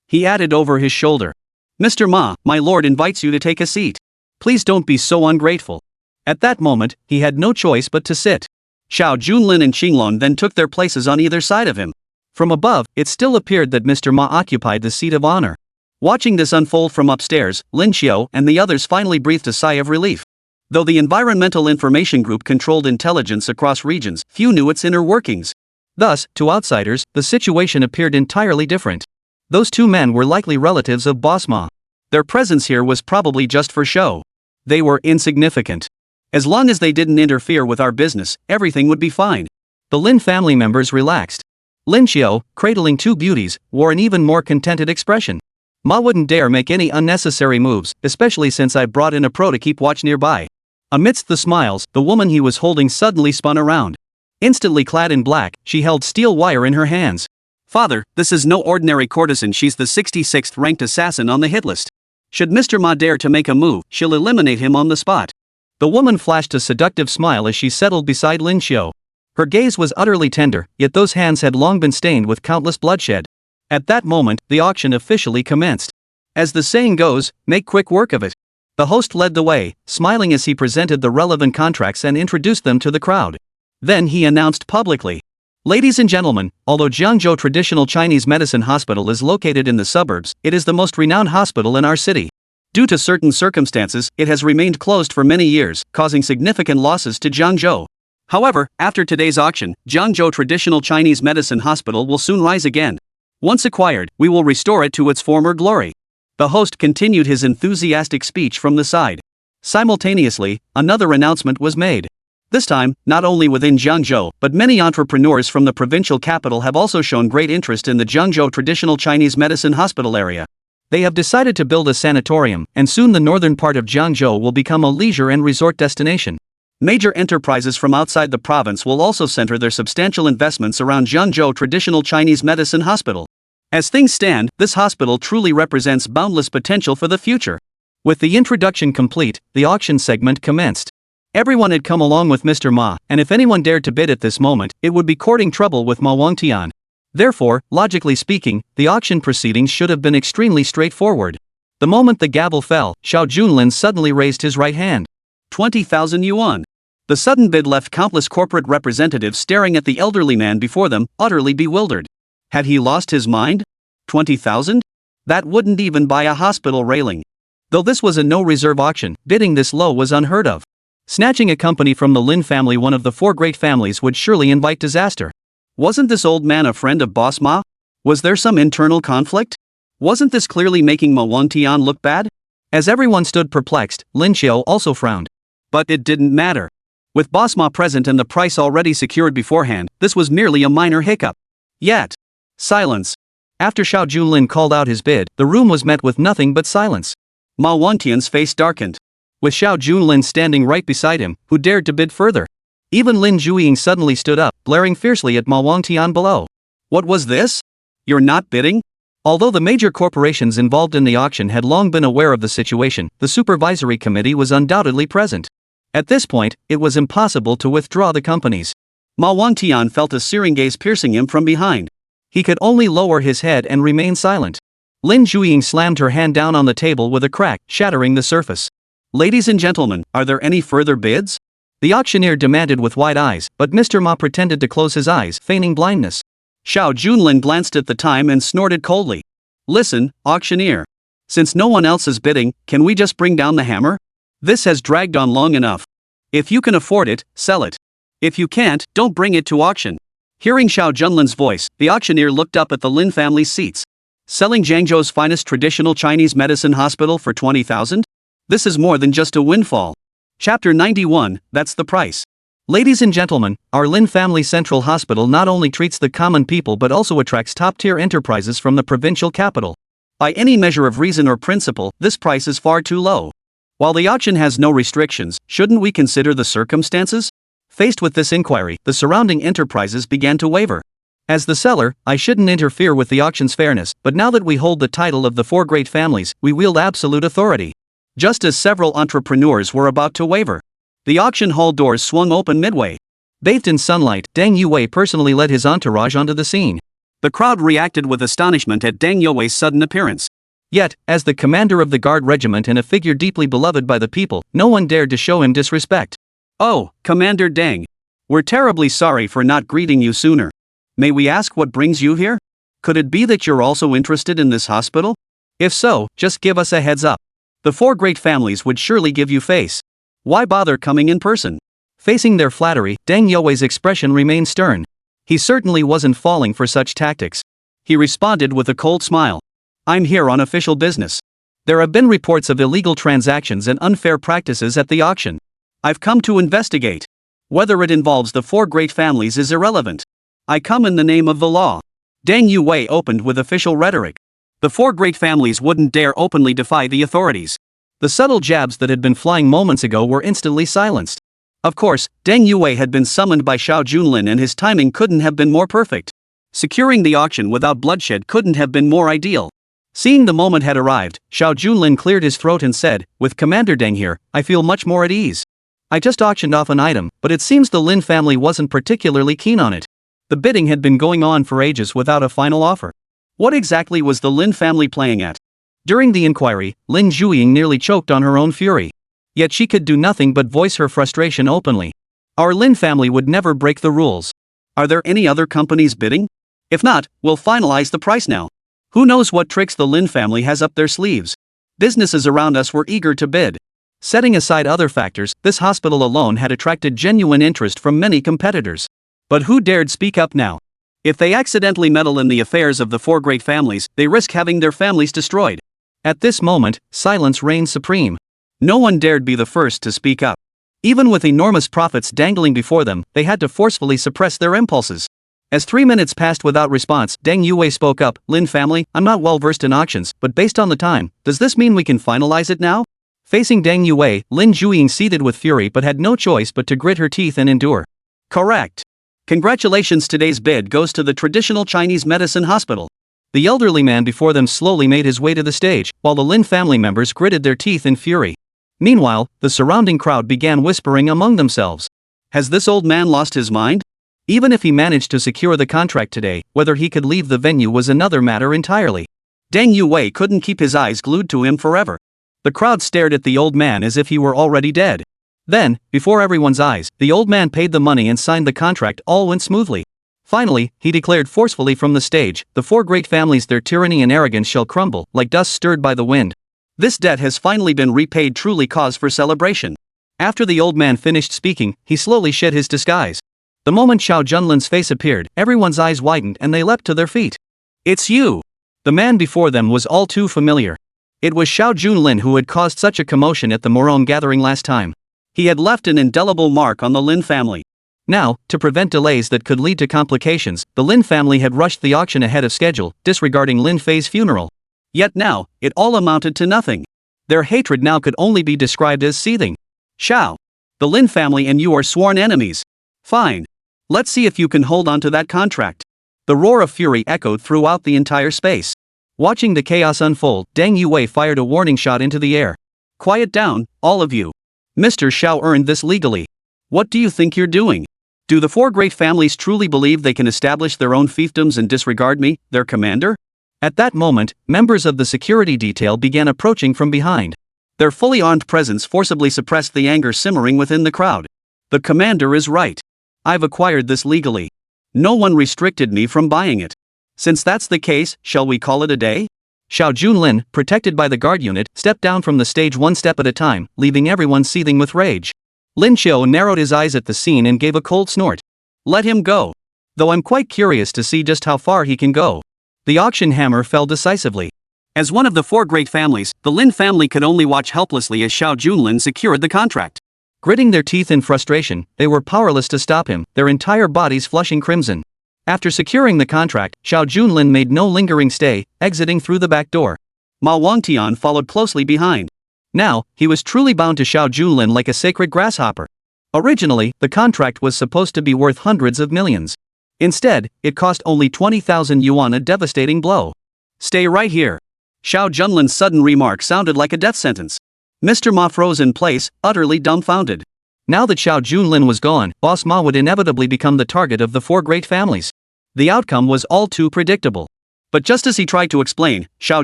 Speaker 1: He added over his shoulder. Mr. Ma, my lord invites you to take a seat. Please don't be so ungrateful. At that moment, he had no choice but to sit. Xiao Junlin and Qinglong then took their places on either side of him. From above, it still appeared that Mr. Ma occupied the seat of honor. Watching this unfold from upstairs, Lin Xiao and the others finally breathed a sigh of relief. Though the Environmental Information Group controlled intelligence across regions, few knew its inner workings. Thus, to outsiders, the situation appeared entirely different. Those 2 men were likely relatives of Boss Ma. Their presence here was probably just for show. They were insignificant. As long as they didn't interfere with our business, everything would be fine. The Lin family members relaxed. Lin Xiao, cradling 2 beauties, wore an even more contented expression. Ma wouldn't dare make any unnecessary moves, especially since I brought in a pro to keep watch nearby. Amidst the smiles, the woman he was holding suddenly spun around. Instantly clad in black, she held steel wire in her hands. Father, this is no ordinary courtesan, she's the 66th ranked assassin on the hit list. Should Mr. Ma dare to make a move, she'll eliminate him on the spot. The woman flashed a seductive smile as she settled beside Lin Xiao. Her gaze was utterly tender, yet those hands had long been stained with countless bloodshed. At that moment, the auction officially commenced. As the saying goes, make quick work of it. The host led the way, smiling as he presented the relevant contracts and introduced them to the crowd. Then he announced publicly. Ladies and gentlemen, although Jiangzhou Traditional Chinese Medicine Hospital is located in the suburbs, it is the most renowned hospital in our city. Due to certain circumstances, it has remained closed for many years, causing significant losses to Jiangzhou. However, after today's auction, Jiangzhou Traditional Chinese Medicine Hospital will soon rise again. Once acquired, we will restore it to its former glory. The host continued his enthusiastic speech from the side. Simultaneously, another announcement was made. This time, not only within Jiangzhou, but many entrepreneurs from the provincial capital have also shown great interest in the Jiangzhou Traditional Chinese Medicine Hospital area. They have decided to build a sanatorium, and soon the northern part of Jiangzhou will become a leisure and resort destination. Major enterprises from outside the province will also center their substantial investments around Jiangzhou Traditional Chinese Medicine Hospital. As things stand, this hospital truly represents boundless potential for the future. With the introduction complete, the auction segment commenced. Everyone had come along with Mr. Ma, and if anyone dared to bid at this moment, it would be courting trouble with Ma Wangtian. Therefore, logically speaking, the auction proceedings should have been extremely straightforward. The moment the gavel fell, Xiao Junlin suddenly raised his right hand. 20,000 yuan. The sudden bid left countless corporate representatives staring at the elderly man before them, utterly bewildered. Had he lost his mind? 20,000? That wouldn't even buy a hospital railing. Though this was a no-reserve auction, bidding this low was unheard of. Snatching a company from the Lin family, one of the four great families, would surely invite disaster. Wasn't this old man a friend of Boss Ma? Was there some internal conflict? Wasn't this clearly making Ma Wangtian look bad? As everyone stood perplexed, Lin Xiao also frowned. But it didn't matter. With Boss Ma present and the price already secured beforehand, this was merely a minor hiccup. Yet. Silence. After Xiao Junlin called out his bid, the room was met with nothing but silence. Ma Wangtian's face darkened. With Xiao Junlin standing right beside him, who dared to bid further? Even Lin Zhuiying suddenly stood up, glaring fiercely at Ma Wangtian below. What was this? You're not bidding? Although the major corporations involved in the auction had long been aware of the situation, the supervisory committee was undoubtedly present. At this point, it was impossible to withdraw the companies. Ma Wangtian felt a searing gaze piercing him from behind. He could only lower his head and remain silent. Lin Zhuiying slammed her hand down on the table with a crack, shattering the surface. Ladies and gentlemen, are there any further bids? The auctioneer demanded with wide eyes, but Mr. Ma pretended to close his eyes, feigning blindness. Xiao Junlin glanced at the time and snorted coldly. Listen, auctioneer. Since no one else is bidding, can we just bring down the hammer? This has dragged on long enough. If you can afford it, sell it. If you can't, don't bring it to auction. Hearing Xiao Junlin's voice, the auctioneer looked up at the Lin family's seats. Selling Jiangzhou's finest traditional Chinese medicine hospital for 20,000? This is more than just a windfall. Chapter 91, that's the price. Ladies and gentlemen, our Lin Family Central Hospital not only treats the common people but also attracts top-tier enterprises from the provincial capital. By any measure of reason or principle, this price is far too low. While the auction has no restrictions, shouldn't we consider the circumstances? Faced with this inquiry, the surrounding enterprises began to waver. As the seller, I shouldn't interfere with the auction's fairness, but now that we hold the title of the four great families, we wield absolute authority. Just as several entrepreneurs were about to waver, the auction hall doors swung open midway. Bathed in sunlight, Deng Yue personally led his entourage onto the scene. The crowd reacted with astonishment at Deng Yue's sudden appearance. Yet, as the commander of the guard regiment and a figure deeply beloved by the people, no one dared to show him disrespect. Oh, Commander Deng. We're terribly sorry for not greeting you sooner. May we ask what brings you here? Could it be that you're also interested in this hospital? If so, just give us a heads up. The four great families would surely give you face. Why bother coming in person? Facing their flattery, Deng Yue's expression remained stern. He certainly wasn't falling for such tactics. He responded with a cold smile. I'm here on official business. There have been reports of illegal transactions and unfair practices at the auction. I've come to investigate. Whether it involves the four great families is irrelevant. I come in the name of the law. Deng Yue opened with official rhetoric. The four great families wouldn't dare openly defy the authorities. The subtle jabs that had been flying moments ago were instantly silenced. Of course, Deng Yue had been summoned by Xiao Junlin and his timing couldn't have been more perfect. Securing the auction without bloodshed couldn't have been more ideal. Seeing the moment had arrived, Xiao Junlin cleared his throat and said, with Commander Deng here, I feel much more at ease. I just auctioned off an item, but it seems the Lin family wasn't particularly keen on it. The bidding had been going on for ages without a final offer. What exactly was the Lin family playing at? During the inquiry, Lin Zhuiying nearly choked on her own fury. Yet she could do nothing but voice her frustration openly. Our Lin family would never break the rules. Are there any other companies bidding? If not, we'll finalize the price now. Who knows what tricks the Lin family has up their sleeves? Businesses around us were eager to bid. Setting aside other factors, this hospital alone had attracted genuine interest from many competitors. But who dared speak up now? If they accidentally meddle in the affairs of the four great families, they risk having their families destroyed. At this moment, silence reigned supreme. No one dared be the first to speak up. Even with enormous profits dangling before them, they had to forcefully suppress their impulses. As 3 minutes passed without response, Deng Yue spoke up, Lin family, I'm not well versed in auctions, but based on the time, does this mean we can finalize it now? Facing Deng Yue, Lin Zhuiying seethed with fury but had no choice but to grit her teeth and endure. Correct. Congratulations, today's bid goes to the traditional Chinese medicine hospital. The elderly man before them slowly made his way to the stage, while the Lin family members gritted their teeth in fury. Meanwhile, the surrounding crowd began whispering among themselves. Has this old man lost his mind? Even if he managed to secure the contract today, whether he could leave the venue was another matter entirely. Deng Yue couldn't keep his eyes glued to him forever. The crowd stared at the old man as if he were already dead. Then, before everyone's eyes, the old man paid the money and signed the contract. All went smoothly. Finally, he declared forcefully from the stage, "The four great families, their tyranny and arrogance shall crumble, like dust stirred by the wind. This debt has finally been repaid, truly cause for celebration." After the old man finished speaking, he slowly shed his disguise. The moment Xiao Junlin's face appeared, everyone's eyes widened and they leapt to their feet. "It's you!" The man before them was all too familiar. It was Xiao Junlin who had caused such a commotion at the Moron gathering last time. He had left an indelible mark on the Lin family. Now, to prevent delays that could lead to complications, the Lin family had rushed the auction ahead of schedule, disregarding Lin Fei's funeral. Yet now, it all amounted to nothing. Their hatred now could only be described as seething. "Xiao, the Lin family and you are sworn enemies. Fine. Let's see if you can hold on to that contract." The roar of fury echoed throughout the entire space. Watching the chaos unfold, Deng Yue fired a warning shot into the air. "Quiet down, all of you. Mr. Xiao earned this legally. What do you think you're doing? Do the four great families truly believe they can establish their own fiefdoms and disregard me, their commander?" At that moment, members of the security detail began approaching from behind. Their fully armed presence forcibly suppressed the anger simmering within the crowd. "The commander is right. I've acquired this legally. No one restricted me from buying it. Since that's the case, shall we call it a day?" Xiao Junlin, protected by the guard unit, stepped down from the stage one step at a time, leaving everyone seething with rage. Lin Qiu narrowed his eyes at the scene and gave a cold snort. "Let him go. Though I'm quite curious to see just how far he can go." The auction hammer fell decisively. As one of the four great families, the Lin family could only watch helplessly as Xiao Junlin secured the contract. Gritting their teeth in frustration, they were powerless to stop him, their entire bodies flushing crimson. After securing the contract, Xiao Junlin made no lingering stay, exiting through the back door. Ma Wangtian followed closely behind. Now, he was truly bound to Xiao Junlin like a sacred grasshopper. Originally, the contract was supposed to be worth hundreds of millions. Instead, it cost only 20,000 yuan, a devastating blow. "Stay right here." Xiao Junlin's sudden remark sounded like a death sentence. Mr. Ma froze in place, utterly dumbfounded. Now that Xiao Junlin was gone, Boss Ma would inevitably become the target of the four great families. The outcome was all too predictable. But just as he tried to explain, Xiao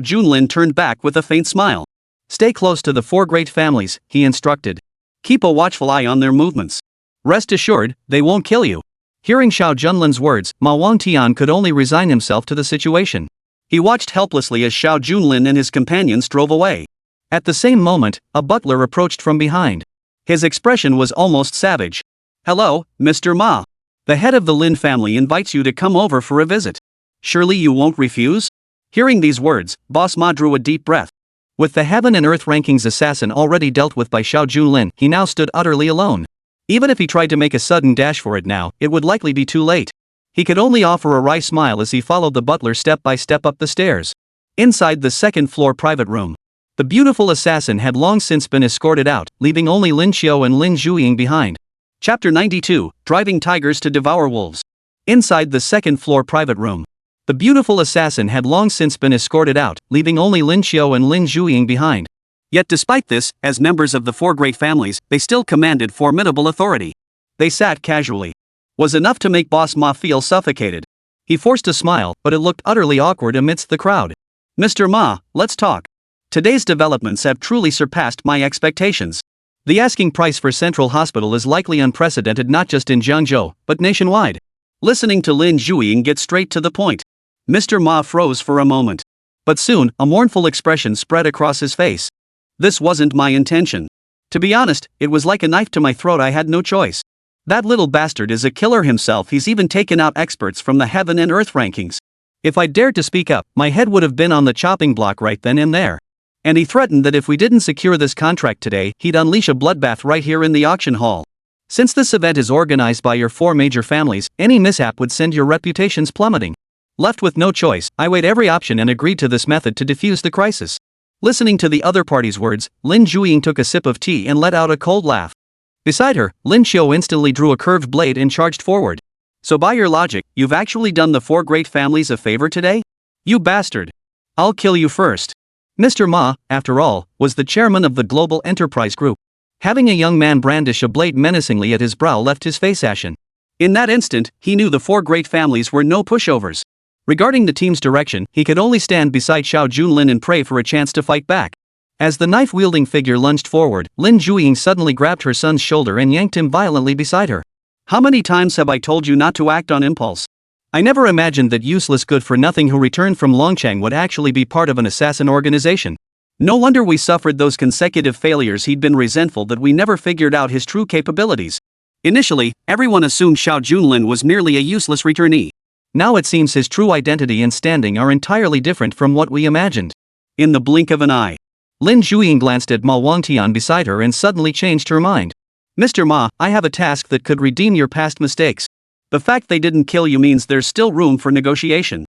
Speaker 1: Junlin turned back with a faint smile. "Stay close to the four great families," he instructed. "Keep a watchful eye on their movements. Rest assured, they won't kill you." Hearing Xiao Junlin's words, Ma Wangtian could only resign himself to the situation. He watched helplessly as Xiao Junlin and his companions drove away. At the same moment, a butler approached from behind. His expression was almost savage. "Hello, Mr. Ma. The head of the Lin family invites you to come over for a visit. Surely you won't refuse?" Hearing these words, Boss Ma drew a deep breath. With the Heaven and Earth rankings assassin already dealt with by Xiao Junlin, he now stood utterly alone. Even if he tried to make a sudden dash for it now, it would likely be too late. He could only offer a wry smile as he followed the butler step by step up the stairs. Inside the second-floor private room, the beautiful assassin had long since been escorted out, leaving only Lin Qiu and Lin Zhuiying behind. Chapter 92, Driving Tigers to Devour Wolves. Inside the second-floor private room, the beautiful assassin had long since been escorted out, leaving only Lin Qiu and Lin Zhuiying behind. Yet despite this, as members of the four great families, they still commanded formidable authority. They sat casually. Was enough to make Boss Ma feel suffocated. He forced a smile, but it looked utterly awkward amidst the crowd. "Mr. Ma, let's talk. Today's developments have truly surpassed my expectations. The asking price for Central Hospital is likely unprecedented not just in Jiangzhou, but nationwide." Listening to Lin Zhuiying get straight to the point, Mr. Ma froze for a moment. But soon, a mournful expression spread across his face. "This wasn't my intention. To be honest, it was like a knife to my throat. I had no choice. That little bastard is a killer himself. He's even taken out experts from the Heaven and Earth rankings. If I dared to speak up, my head would have been on the chopping block right then and there. And he threatened that if we didn't secure this contract today, he'd unleash a bloodbath right here in the auction hall. Since this event is organized by your four major families, any mishap would send your reputations plummeting. Left with no choice, I weighed every option and agreed to this method to defuse the crisis." Listening to the other party's words, Lin Zhuiying took a sip of tea and let out a cold laugh. Beside her, Lin Qiu instantly drew a curved blade and charged forward. "So by your logic, you've actually done the four great families a favor today? You bastard. I'll kill you first." Mr. Ma, after all, was the chairman of the Global Enterprise Group. Having a young man brandish a blade menacingly at his brow left his face ashen. In that instant, he knew the four great families were no pushovers. Regarding the team's direction, he could only stand beside Xiao Junlin and pray for a chance to fight back. As the knife-wielding figure lunged forward, Lin Zhuiying suddenly grabbed her son's shoulder and yanked him violently beside her. "How many times have I told you not to act on impulse? I never imagined that useless good-for-nothing who returned from Longcheng would actually be part of an assassin organization. No wonder we suffered those consecutive failures. He'd been resentful that we never figured out his true capabilities. Initially, everyone assumed Xiao Junlin was merely a useless returnee. Now it seems his true identity and standing are entirely different from what we imagined. In the blink of an eye, Lin Zhuiying glanced at Ma Wangtian beside her and suddenly changed her mind. Mr. Ma, I have a task that could redeem your past mistakes. The fact they didn't kill you means there's still room for negotiation.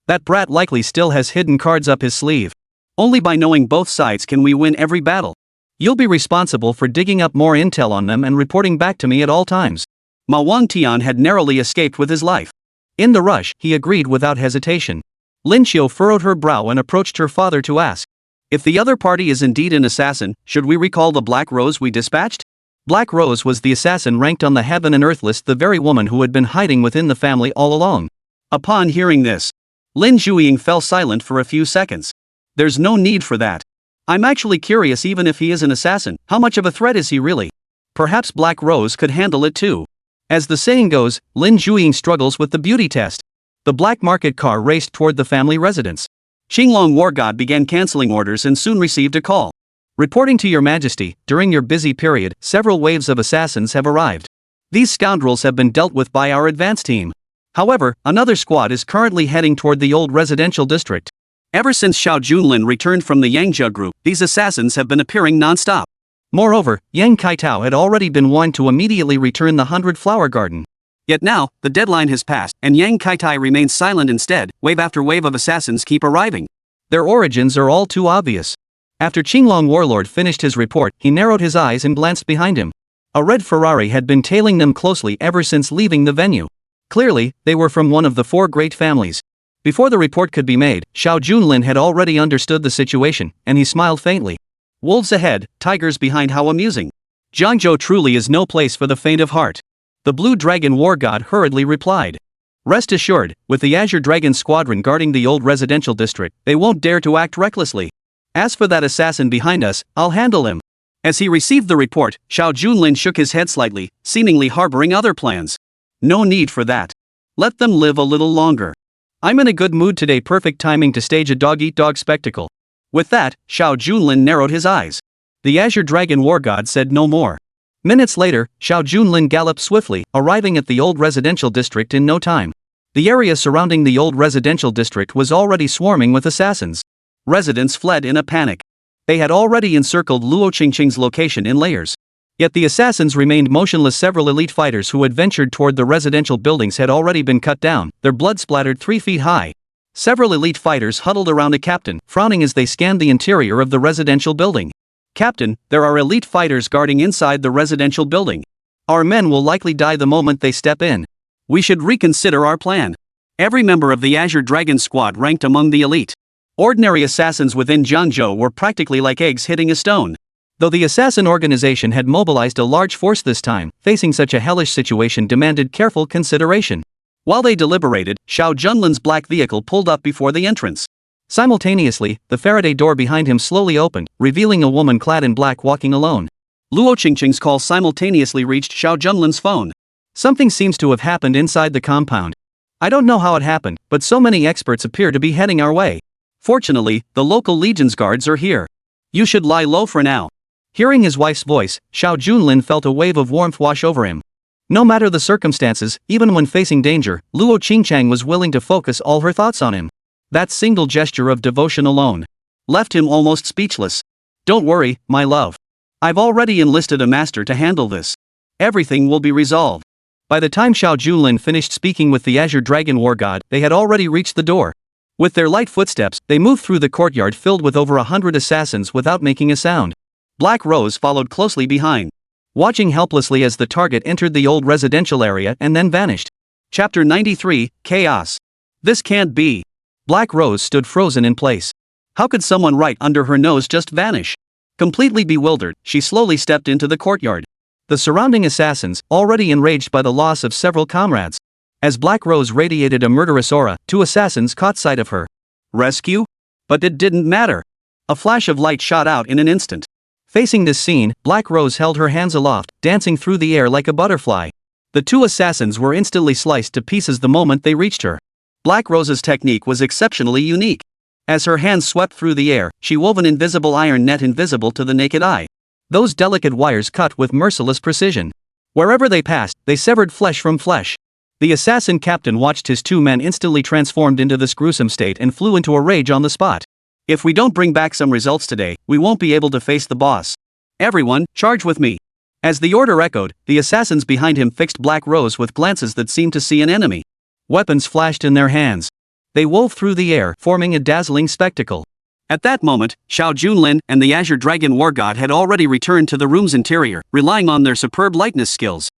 Speaker 1: That brat likely still has hidden cards up his sleeve. Only by knowing both sides can we win every battle. You'll be responsible for digging up more intel on them and reporting back to me at all times. Ma Wangtian had narrowly escaped with his life. In the rush, he agreed without hesitation. Lin Qiu furrowed her brow and approached her father to ask. If the other party is indeed an assassin, should we recall the Black Rose we dispatched? Black Rose was the assassin ranked on the heaven and earth list, the very woman who had been hiding within the family all along. Upon hearing this, Lin Zhuiying fell silent for a few seconds. There's no need for that. I'm actually curious, even if he is an assassin, how much of a threat is he really? Perhaps Black Rose could handle it too. As the saying goes, Lin Zhuiying struggles with the beauty test. The black market car raced toward the family residence. Qinglong War God began canceling orders and soon received a call. Reporting to your majesty, during your busy period, several waves of assassins have arrived. These scoundrels have been dealt with by our advance team. However, another squad is currently heading toward the old residential district. Ever since Xiao Junlin returned from the Jiangzhou group, these assassins have been appearing non-stop. Moreover, Yang Kaitao had already been warned to immediately return the 100 Flower Garden. Yet now, the deadline has passed, and Yang Kaitai remains silent instead. Wave after wave of assassins keep arriving. Their origins are all too obvious. After Qinglong Warlord finished his report, he narrowed his eyes and glanced behind him. A red Ferrari had been tailing them closely ever since leaving the venue. Clearly, they were from one of the four great families. Before the report could be made, Xiao Junlin had already understood the situation, and he smiled faintly. Wolves ahead, tigers behind, how amusing. Jiangzhou truly is no place for the faint of heart. The Blue Dragon War God hurriedly replied. Rest assured, with the Azure Dragon Squadron guarding the old residential district, they won't dare to act recklessly. As for that assassin behind us, I'll handle him. As he received the report, Xiao Junlin shook his head slightly, seemingly harboring other plans. No need for that. Let them live a little longer. I'm in a good mood today, perfect timing to stage a dog-eat-dog spectacle. With that, Xiao Junlin narrowed his eyes. The Azure Dragon War God said no more. Minutes later, Xiao Junlin galloped swiftly, arriving at the old residential district in no time. The area surrounding the old residential district was already swarming with assassins. Residents fled in a panic. They had already encircled Luo Qingcheng's location in layers. Yet the assassins remained motionless. Several elite fighters who had ventured toward the residential buildings had already been cut down, their blood splattered 3 feet high. Several elite fighters huddled around a captain, frowning as they scanned the interior of the residential building. Captain, there are elite fighters guarding inside the residential building. Our men will likely die the moment they step in. We should reconsider our plan. Every member of the Azure Dragon Squad ranked among the elite. Ordinary assassins within Jiangzhou were practically like eggs hitting a stone. Though the assassin organization had mobilized a large force this time, facing such a hellish situation demanded careful consideration. While they deliberated, Xiao Junlin's black vehicle pulled up before the entrance. Simultaneously, the Faraday door behind him slowly opened, revealing a woman clad in black walking alone. Luo Qingcheng's call simultaneously reached Xiao Junlin's phone. Something seems to have happened inside the compound. I don't know how it happened, but so many experts appear to be heading our way. Fortunately, the local Legion's guards are here. You should lie low for now. Hearing his wife's voice, Xiao Junlin felt a wave of warmth wash over him. No matter the circumstances, even when facing danger, Luo Qingcheng was willing to focus all her thoughts on him. That single gesture of devotion alone left him almost speechless. Don't worry, my love. I've already enlisted a master to handle this. Everything will be resolved. By the time Xiao Junlin finished speaking with the Azure Dragon War God, they had already reached the door. With their light footsteps, they moved through the courtyard filled with over 100 assassins without making a sound. Black Rose followed closely behind, watching helplessly as the target entered the old residential area and then vanished. Chapter 93, Chaos. This can't be. Black Rose stood frozen in place. How could someone right under her nose just vanish? Completely bewildered, she slowly stepped into the courtyard. The surrounding assassins, already enraged by the loss of several comrades. As Black Rose radiated a murderous aura, 2 assassins caught sight of her. Rescue? But it didn't matter. A flash of light shot out in an instant. Facing this scene, Black Rose held her hands aloft, dancing through the air like a butterfly. The two assassins were instantly sliced to pieces the moment they reached her. Black Rose's technique was exceptionally unique. As her hands swept through the air, she wove an invisible iron net invisible to the naked eye. Those delicate wires cut with merciless precision. Wherever they passed, they severed flesh from flesh. The assassin captain watched his two men instantly transformed into this gruesome state and flew into a rage on the spot. If we don't bring back some results today, we won't be able to face the boss. Everyone, charge with me. As the order echoed, the assassins behind him fixed Black Rose with glances that seemed to see an enemy. Weapons flashed in their hands. They wove through the air, forming a dazzling spectacle. At that moment, Xiao Junlin and the Azure Dragon War God had already returned to the room's interior, relying on their superb lightness skills.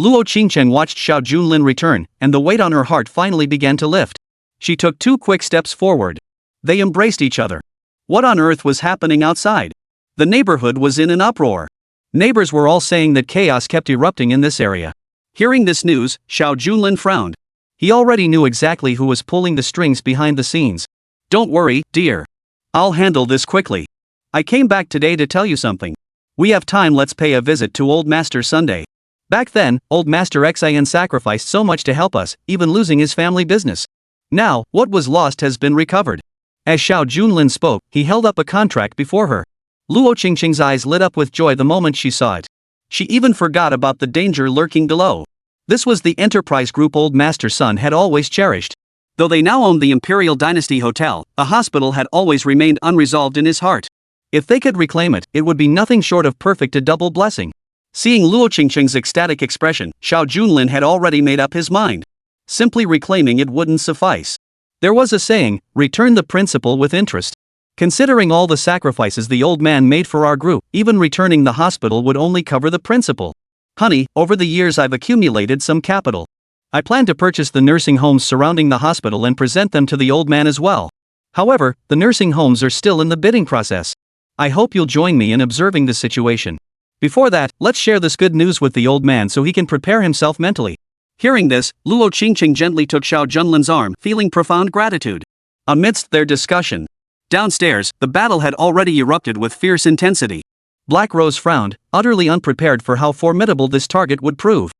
Speaker 1: Luo Qingcheng watched Xiao Junlin return, and the weight on her heart finally began to lift. She took 2 quick steps forward. They embraced each other. What on earth was happening outside? The neighborhood was in an uproar. Neighbors were all saying that chaos kept erupting in this area. Hearing this news, Xiao Junlin frowned. He already knew exactly who was pulling the strings behind the scenes. Don't worry, dear. I'll handle this quickly. I came back today to tell you something. We have time, let's pay a visit to Old Master Sunday. Back then, Old Master Xian sacrificed so much to help us, even losing his family business. Now, what was lost has been recovered. As Xiao Junlin spoke, he held up a contract before her. Luo Qingcheng's eyes lit up with joy the moment she saw it. She even forgot about the danger lurking below. This was the enterprise group Old Master's son had always cherished. Though they now owned the Imperial Dynasty Hotel, a hospital had always remained unresolved in his heart. If they could reclaim it, it would be nothing short of perfect, a double blessing. Seeing Luo Qingcheng's ecstatic expression, Xiao Junlin had already made up his mind. Simply reclaiming it wouldn't suffice. There was a saying, return the principal with interest. Considering all the sacrifices the old man made for our group, even returning the hospital would only cover the principal. Honey, over the years I've accumulated some capital. I plan to purchase the nursing homes surrounding the hospital and present them to the old man as well. However, the nursing homes are still in the bidding process. I hope you'll join me in observing the situation. Before that, let's share this good news with the old man so he can prepare himself mentally. Hearing this, Luo Qingcheng gently took Xiao Junlin's arm, feeling profound gratitude. Amidst their discussion, downstairs, the battle had already erupted with fierce intensity. Black Rose frowned, utterly unprepared for how formidable this target would prove.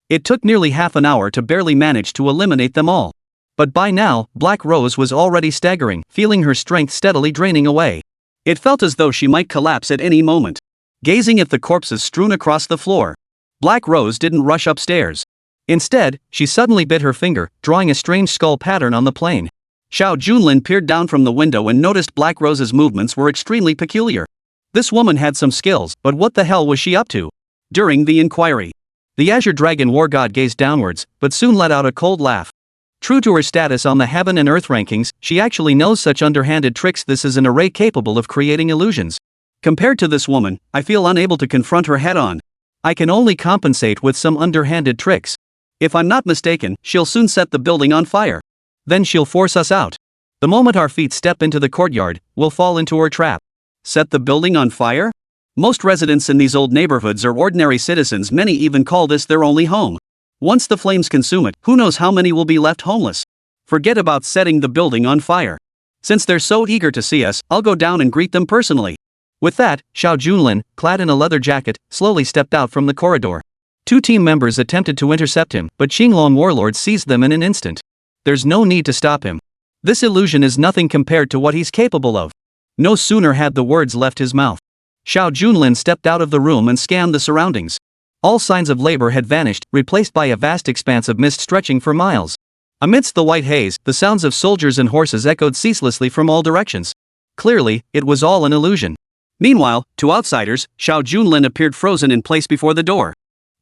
Speaker 1: It took nearly half an hour to barely manage to eliminate them all. But by now, Black Rose was already staggering, feeling her strength steadily draining away. It felt as though she might collapse at any moment. Gazing at the corpses strewn across the floor, Black Rose didn't rush upstairs. Instead, she suddenly bit her finger, drawing a strange skull pattern on the plane. Xiao Junlin peered down from the window and noticed Black Rose's movements were extremely peculiar. This woman had some skills, but what the hell was she up to? During the inquiry, the Azure Dragon War God gazed downwards, but soon let out a cold laugh. True to her status on the Heaven and Earth rankings, she actually knows such underhanded tricks. This is an array capable of creating illusions. Compared to this woman, I feel unable to confront her head-on. I can only compensate with some underhanded tricks. If I'm not mistaken, she'll soon set the building on fire. Then she'll force us out. The moment our feet step into the courtyard, we'll fall into her trap. Set the building on fire? Most residents in these old neighborhoods are ordinary citizens. Many even call this their only home. Once the flames consume it, who knows how many will be left homeless. Forget about setting the building on fire. Since they're so eager to see us, I'll go down and greet them personally. With that, Xiao Junlin, clad in a leather jacket, slowly stepped out from the corridor. 2 team members attempted to intercept him, but Qinglong warlord seized them in an instant. There's no need to stop him. This illusion is nothing compared to what he's capable of. No sooner had the words left his mouth, Xiao Junlin stepped out of the room and scanned the surroundings. All signs of labor had vanished, replaced by a vast expanse of mist stretching for miles. Amidst the white haze, the sounds of soldiers and horses echoed ceaselessly from all directions. Clearly, it was all an illusion. Meanwhile, to outsiders, Xiao Junlin appeared frozen in place before the door.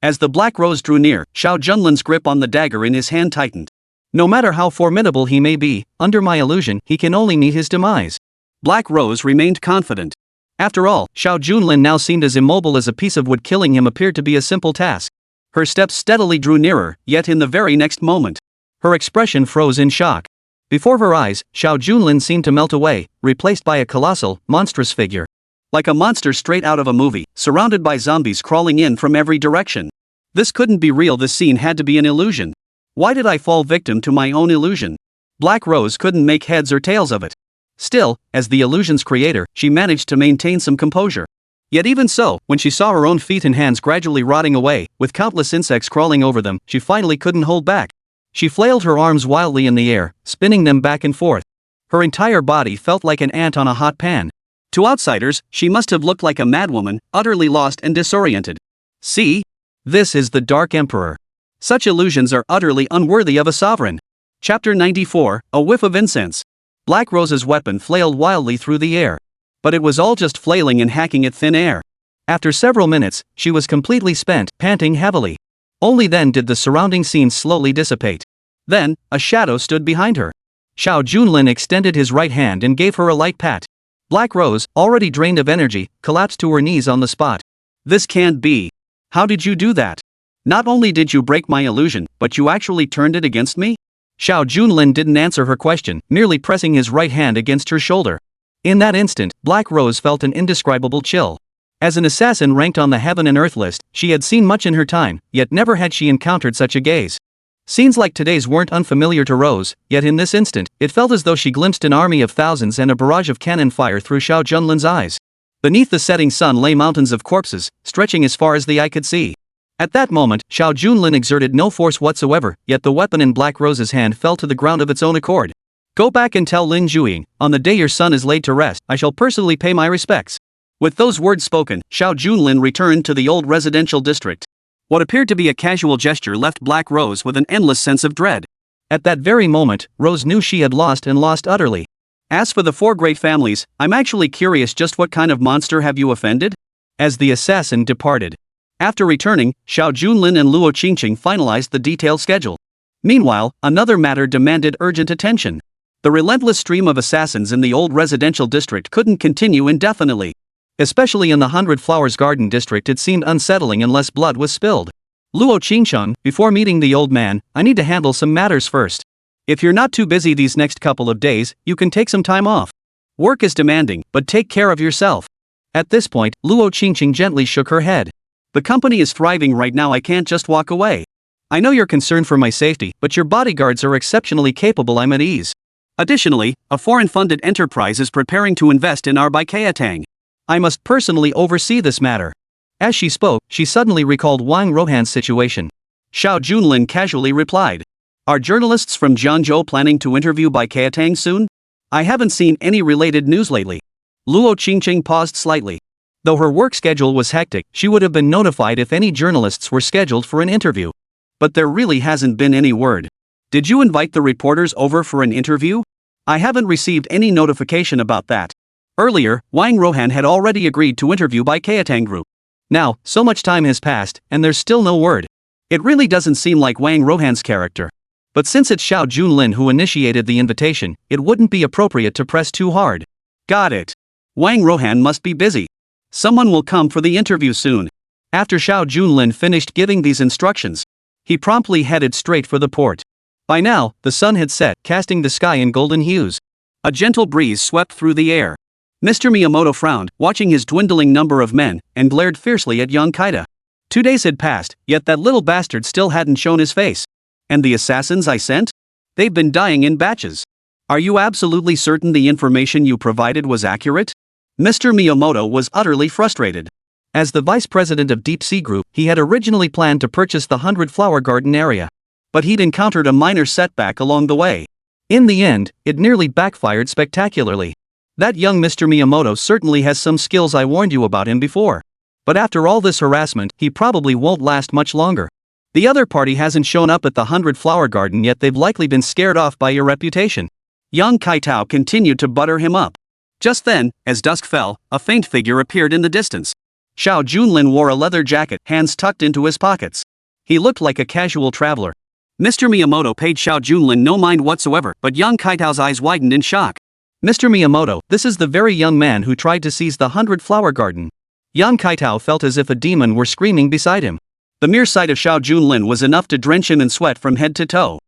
Speaker 1: As the Black Rose drew near, Xiao Junlin's grip on the dagger in his hand tightened. No matter how formidable he may be, under my illusion, he can only meet his demise. Black Rose remained confident. After all, Xiao Junlin now seemed as immobile as a piece of wood. Killing him appeared to be a simple task. Her steps steadily drew nearer, yet in the very next moment, her expression froze in shock. Before her eyes, Xiao Junlin seemed to melt away, replaced by a colossal, monstrous figure. Like a monster straight out of a movie, surrounded by zombies crawling in from every direction. This couldn't be real. This scene had to be an illusion. Why did I fall victim to my own illusion? Black Rose couldn't make heads or tails of it. Still, as the illusion's creator, she managed to maintain some composure. Yet even so, when she saw her own feet and hands gradually rotting away, with countless insects crawling over them, she finally couldn't hold back. She flailed her arms wildly in the air, spinning them back and forth. Her entire body felt like an ant on a hot pan. To outsiders, she must have looked like a madwoman, utterly lost and disoriented. See? This is the Dark Emperor. Such illusions are utterly unworthy of a sovereign. Chapter 94, A Whiff of Incense. Black Rose's weapon flailed wildly through the air. But it was all just flailing and hacking at thin air. After several minutes, she was completely spent, panting heavily. Only then did the surrounding scene slowly dissipate. Then, a shadow stood behind her. Xiao Junlin extended his right hand and gave her a light pat. Black Rose, already drained of energy, collapsed to her knees on the spot. This can't be. How did you do that? Not only did you break my illusion, but you actually turned it against me? Xiao Junlin didn't answer her question, merely pressing his right hand against her shoulder. In that instant, Black Rose felt an indescribable chill. As an assassin ranked on the heaven and earth list, she had seen much in her time, yet never had she encountered such a gaze. Scenes like today's weren't unfamiliar to Rose, yet in this instant, it felt as though she glimpsed an army of thousands and a barrage of cannon fire through Xiao Junlin's eyes. Beneath the setting sun lay mountains of corpses, stretching as far as the eye could see. At that moment, Xiao Junlin exerted no force whatsoever, yet the weapon in Black Rose's hand fell to the ground of its own accord. Go back and tell Lin Juiying, on the day your son is laid to rest, I shall personally pay my respects. With those words spoken, Xiao Junlin returned to the old residential district. What appeared to be a casual gesture left Black Rose with an endless sense of dread. At that very moment, Rose knew she had lost and lost utterly. As for the four great families, I'm actually curious, just what kind of monster have you offended? As the assassin departed. After returning, Xiao Junlin and Luo Qingcheng finalized the detailed schedule. Meanwhile, another matter demanded urgent attention. The relentless stream of assassins in the old residential district couldn't continue indefinitely. Especially in the 100 Flowers Garden district, it seemed unsettling unless blood was spilled. Luo Qingcheng, before meeting the old man, I need to handle some matters first. If you're not too busy these next couple of days, you can take some time off. Work is demanding, but take care of yourself. At this point, Luo Qingcheng gently shook her head. The company is thriving right now, I can't just walk away. I know you're concerned for my safety, but your bodyguards are exceptionally capable, I'm at ease. Additionally, a foreign-funded enterprise is preparing to invest in our Baikayatang. I must personally oversee this matter. As she spoke, she suddenly recalled Wang Rohan's situation. Xiao Junlin casually replied. Are journalists from Jiangzhou planning to interview Baikayatang soon? I haven't seen any related news lately. Luo Qingcheng paused slightly. Though her work schedule was hectic, she would have been notified if any journalists were scheduled for an interview. But there really hasn't been any word. Did you invite the reporters over for an interview? I haven't received any notification about that. Earlier, Wang Rohan had already agreed to interview Baikayatang Group. Now, so much time has passed, and there's still no word. It really doesn't seem like Wang Rohan's character. But since it's Xiao Junlin who initiated the invitation, it wouldn't be appropriate to press too hard. Got it. Wang Rohan must be busy. Someone will come for the interview soon. After Xiao Junlin finished giving these instructions, he promptly headed straight for the port. By now, the sun had set, casting the sky in golden hues. A gentle breeze swept through the air. Mr. Miyamoto frowned, watching his dwindling number of men, and glared fiercely at young Kaida. 2 days had passed, yet that little bastard still hadn't shown his face. And the assassins I sent? They've been dying in batches. Are you absolutely certain the information you provided was accurate? Mr. Miyamoto was utterly frustrated. As the vice president of Deep Sea Group, he had originally planned to purchase the 100 Flower Garden area. But he'd encountered a minor setback along the way. In the end, it nearly backfired spectacularly. That young Mr. Miyamoto certainly has some skills, I warned you about him before. But after all this harassment, he probably won't last much longer. The other party hasn't shown up at the 100 Flower Garden yet, they've likely been scared off by your reputation. Young Kaitao continued to butter him up. Just then, as dusk fell, a faint figure appeared in the distance. Xiao Junlin wore a leather jacket, hands tucked into his pockets. He looked like a casual traveler. Mr. Miyamoto paid Xiao Junlin no mind whatsoever, but young Kaitao's eyes widened in shock. Mr. Miyamoto, this is the very young man who tried to seize the 100 Flower Garden. Young Kaitao felt as if a demon were screaming beside him. The mere sight of Xiao Junlin was enough to drench him in sweat from head to toe.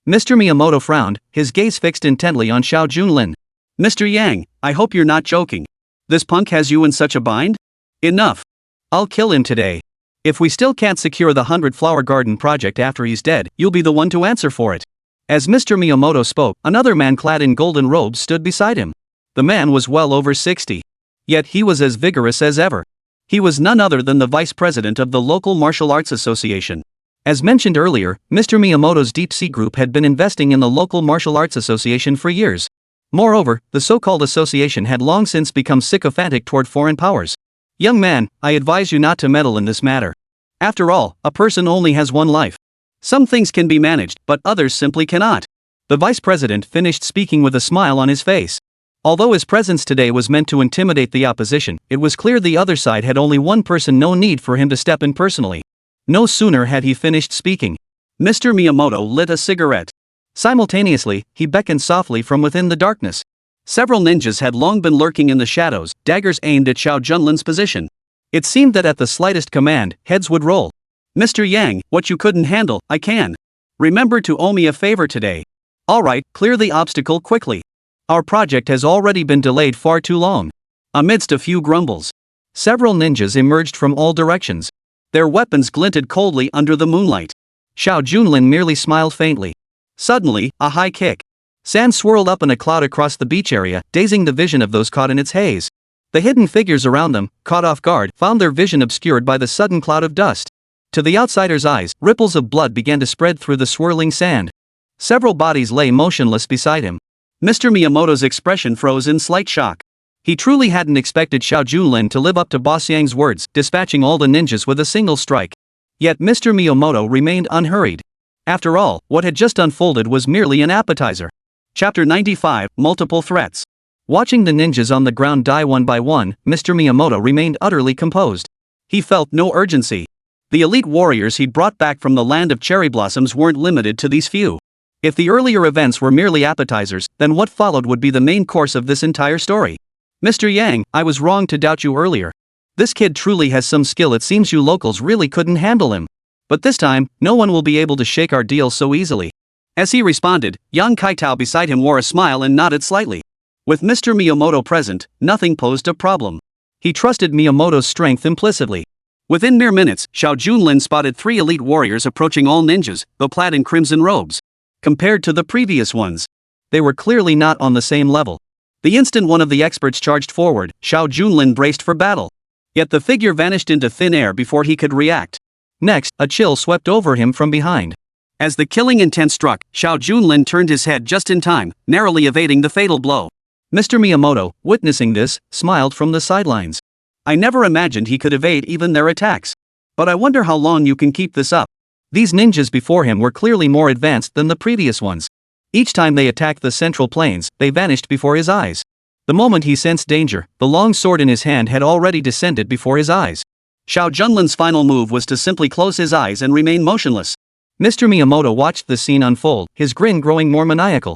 Speaker 1: Mr. Miyamoto frowned, his gaze fixed intently on Xiao Junlin. Mr. Yang, I hope you're not joking. This punk has you in such a bind? Enough. I'll kill him today. If we still can't secure the 100 Flower Garden project after he's dead, you'll be the one to answer for it. As Mr. Miyamoto spoke, another man clad in golden robes stood beside him. The man was well over 60. Yet he was as vigorous as ever. He was none other than the vice president of the local martial arts association. As mentioned earlier, Mr. Miyamoto's Deep Sea Group had been investing in the local martial arts association for years. Moreover, the so-called association had long since become sycophantic toward foreign powers. Young man, I advise you not to meddle in this matter. After all, a person only has one life. Some things can be managed, but others simply cannot. The vice president finished speaking with a smile on his face. Although his presence today was meant to intimidate the opposition, it was clear the other side had only one person, no need for him to step in personally. No sooner had he finished speaking, Mr. Miyamoto lit a cigarette. Simultaneously, he beckoned softly from within the darkness. Several ninjas had long been lurking in the shadows, daggers aimed at Xiao Junlin's position. It seemed that at the slightest command, heads would roll. Mr. Yang, what you couldn't handle, I can. Remember to owe me a favor today. Alright, clear the obstacle quickly. Our project has already been delayed far too long. Amidst a few grumbles, several ninjas emerged from all directions. Their weapons glinted coldly under the moonlight. Xiao Junlin merely smiled faintly. Suddenly, a high kick. Sand swirled up in a cloud across the beach area, dazing the vision of those caught in its haze. The hidden figures around them, caught off guard, found their vision obscured by the sudden cloud of dust. To the outsider's eyes, ripples of blood began to spread through the swirling sand. Several bodies lay motionless beside him. Mr. Miyamoto's expression froze in slight shock. He truly hadn't expected Xiao Junlin to live up to Boss Yang's words, dispatching all the ninjas with a single strike. Yet Mr. Miyamoto remained unhurried. After all, what had just unfolded was merely an appetizer. Chapter 95, Multiple Threats. Watching the ninjas on the ground die one by one, Mr. Miyamoto remained utterly composed. He felt no urgency. The elite warriors he'd brought back from the land of cherry blossoms weren't limited to these few. If the earlier events were merely appetizers, then what followed would be the main course of this entire story. Mr. Yang, I was wrong to doubt you earlier. This kid truly has some skill. It seems you locals really couldn't handle him. But this time, no one will be able to shake our deal so easily. As he responded, Yang Kaitao beside him wore a smile and nodded slightly. With Mr. Miyamoto present, nothing posed a problem. He trusted Miyamoto's strength implicitly. Within mere minutes, Xiao Junlin spotted 3 elite warriors approaching all ninjas, though clad in crimson robes. Compared to the previous ones, they were clearly not on the same level. The instant one of the experts charged forward, Xiao Junlin braced for battle. Yet the figure vanished into thin air before he could react. Next, a chill swept over him from behind. As the killing intent struck, Xiao Junlin turned his head just in time, narrowly evading the fatal blow. Mr. Miyamoto, witnessing this, smiled from the sidelines. I never imagined he could evade even their attacks. But I wonder how long you can keep this up. These ninjas before him were clearly more advanced than the previous ones. Each time they attacked the central plains, they vanished before his eyes. The moment he sensed danger, the long sword in his hand had already descended before his eyes. Xiao Junlin's final move was to simply close his eyes and remain motionless. Mr. Miyamoto watched the scene unfold, his grin growing more maniacal.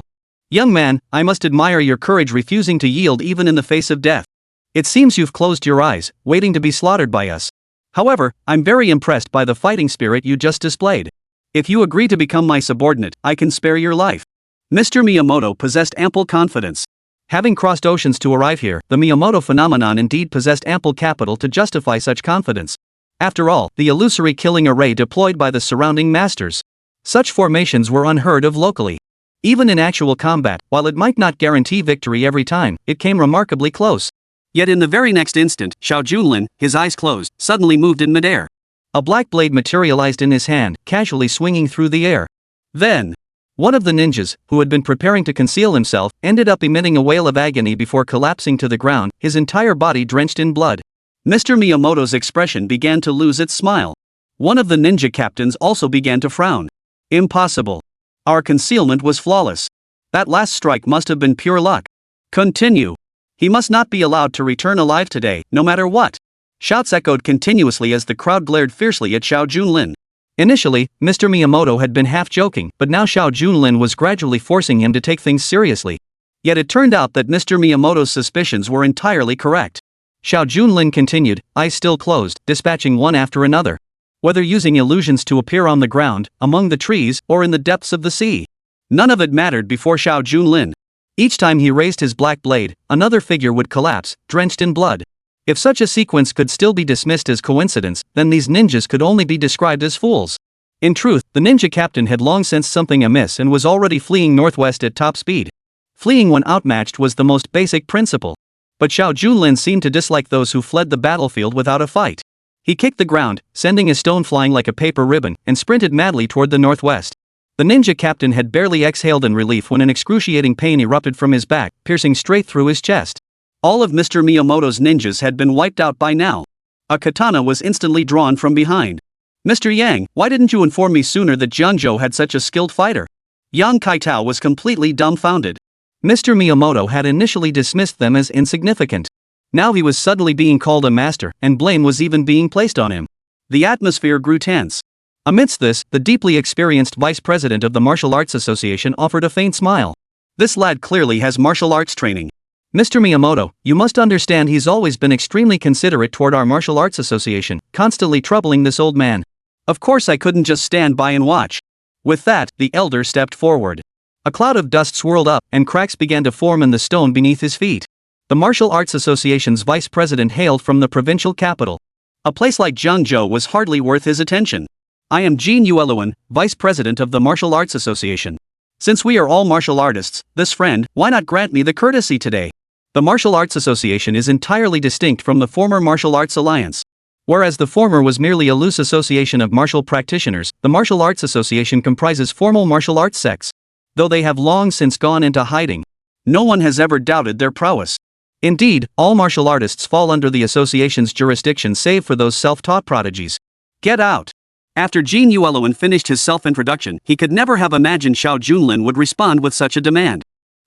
Speaker 1: Young man, I must admire your courage refusing to yield even in the face of death. It seems you've closed your eyes, waiting to be slaughtered by us. However, I'm very impressed by the fighting spirit you just displayed. If you agree to become my subordinate, I can spare your life. Mr. Miyamoto possessed ample confidence. Having crossed oceans to arrive here, the Miyamoto phenomenon indeed possessed ample capital to justify such confidence. After all, the illusory killing array deployed by the surrounding masters. Such formations were unheard of locally. Even in actual combat, while it might not guarantee victory every time, it came remarkably close. Yet in the very next instant, Xiao Junlin, his eyes closed, suddenly moved in midair. A black blade materialized in his hand, casually swinging through the air. Then, one of the ninjas, who had been preparing to conceal himself, ended up emitting a wail of agony before collapsing to the ground, his entire body drenched in blood. Mr. Miyamoto's expression began to lose its smile. One of the ninja captains also began to frown. Impossible. Our concealment was flawless. That last strike must have been pure luck. Continue. He must not be allowed to return alive today, no matter what. Shouts echoed continuously as the crowd glared fiercely at Xiao Junlin. Initially, Mr. Miyamoto had been half joking, but now Xiao Junlin was gradually forcing him to take things seriously. Yet it turned out that Mr. Miyamoto's suspicions were entirely correct. Xiao Junlin continued, eyes still closed, dispatching one after another. Whether using illusions to appear on the ground, among the trees, or in the depths of the sea. None of it mattered before Xiao Junlin. Each time he raised his black blade, another figure would collapse, drenched in blood. If such a sequence could still be dismissed as coincidence, then these ninjas could only be described as fools. In truth, the ninja captain had long sensed something amiss and was already fleeing northwest at top speed. Fleeing when outmatched was the most basic principle. But Xiao Junlin seemed to dislike those who fled the battlefield without a fight. He kicked the ground, sending a stone flying like a paper ribbon, and sprinted madly toward the northwest. The ninja captain had barely exhaled in relief when an excruciating pain erupted from his back, piercing straight through his chest. All of Mr. Miyamoto's ninjas had been wiped out by now. A katana was instantly drawn from behind. Mr. Yang, why didn't you inform me sooner that Jiangzhou had such a skilled fighter? Yang Kaitao was completely dumbfounded. Mr. Miyamoto had initially dismissed them as insignificant. Now he was suddenly being called a master, and blame was even being placed on him. The atmosphere grew tense. Amidst this, the deeply experienced vice president of the Martial Arts Association offered a faint smile. This lad clearly has martial arts training. Mr. Miyamoto, you must understand he's always been extremely considerate toward our Martial Arts Association, constantly troubling this old man. Of course I couldn't just stand by and watch. With that, the elder stepped forward. A cloud of dust swirled up, and cracks began to form in the stone beneath his feet. The Martial Arts Association's vice president hailed from the provincial capital. A place like Jiangzhou was hardly worth his attention. I am Jin Yueluan, vice president of the Martial Arts Association. Since we are all martial artists, this friend, why not grant me the courtesy today? The Martial Arts Association is entirely distinct from the former Martial Arts Alliance. Whereas the former was merely a loose association of martial practitioners, the Martial Arts Association comprises formal martial arts sects. Though they have long since gone into hiding, no one has ever doubted their prowess. Indeed, all martial artists fall under the association's jurisdiction save for those self-taught prodigies. Get out! After Jin Yueluan finished his self-introduction, he could never have imagined Xiao Junlin would respond with such a demand.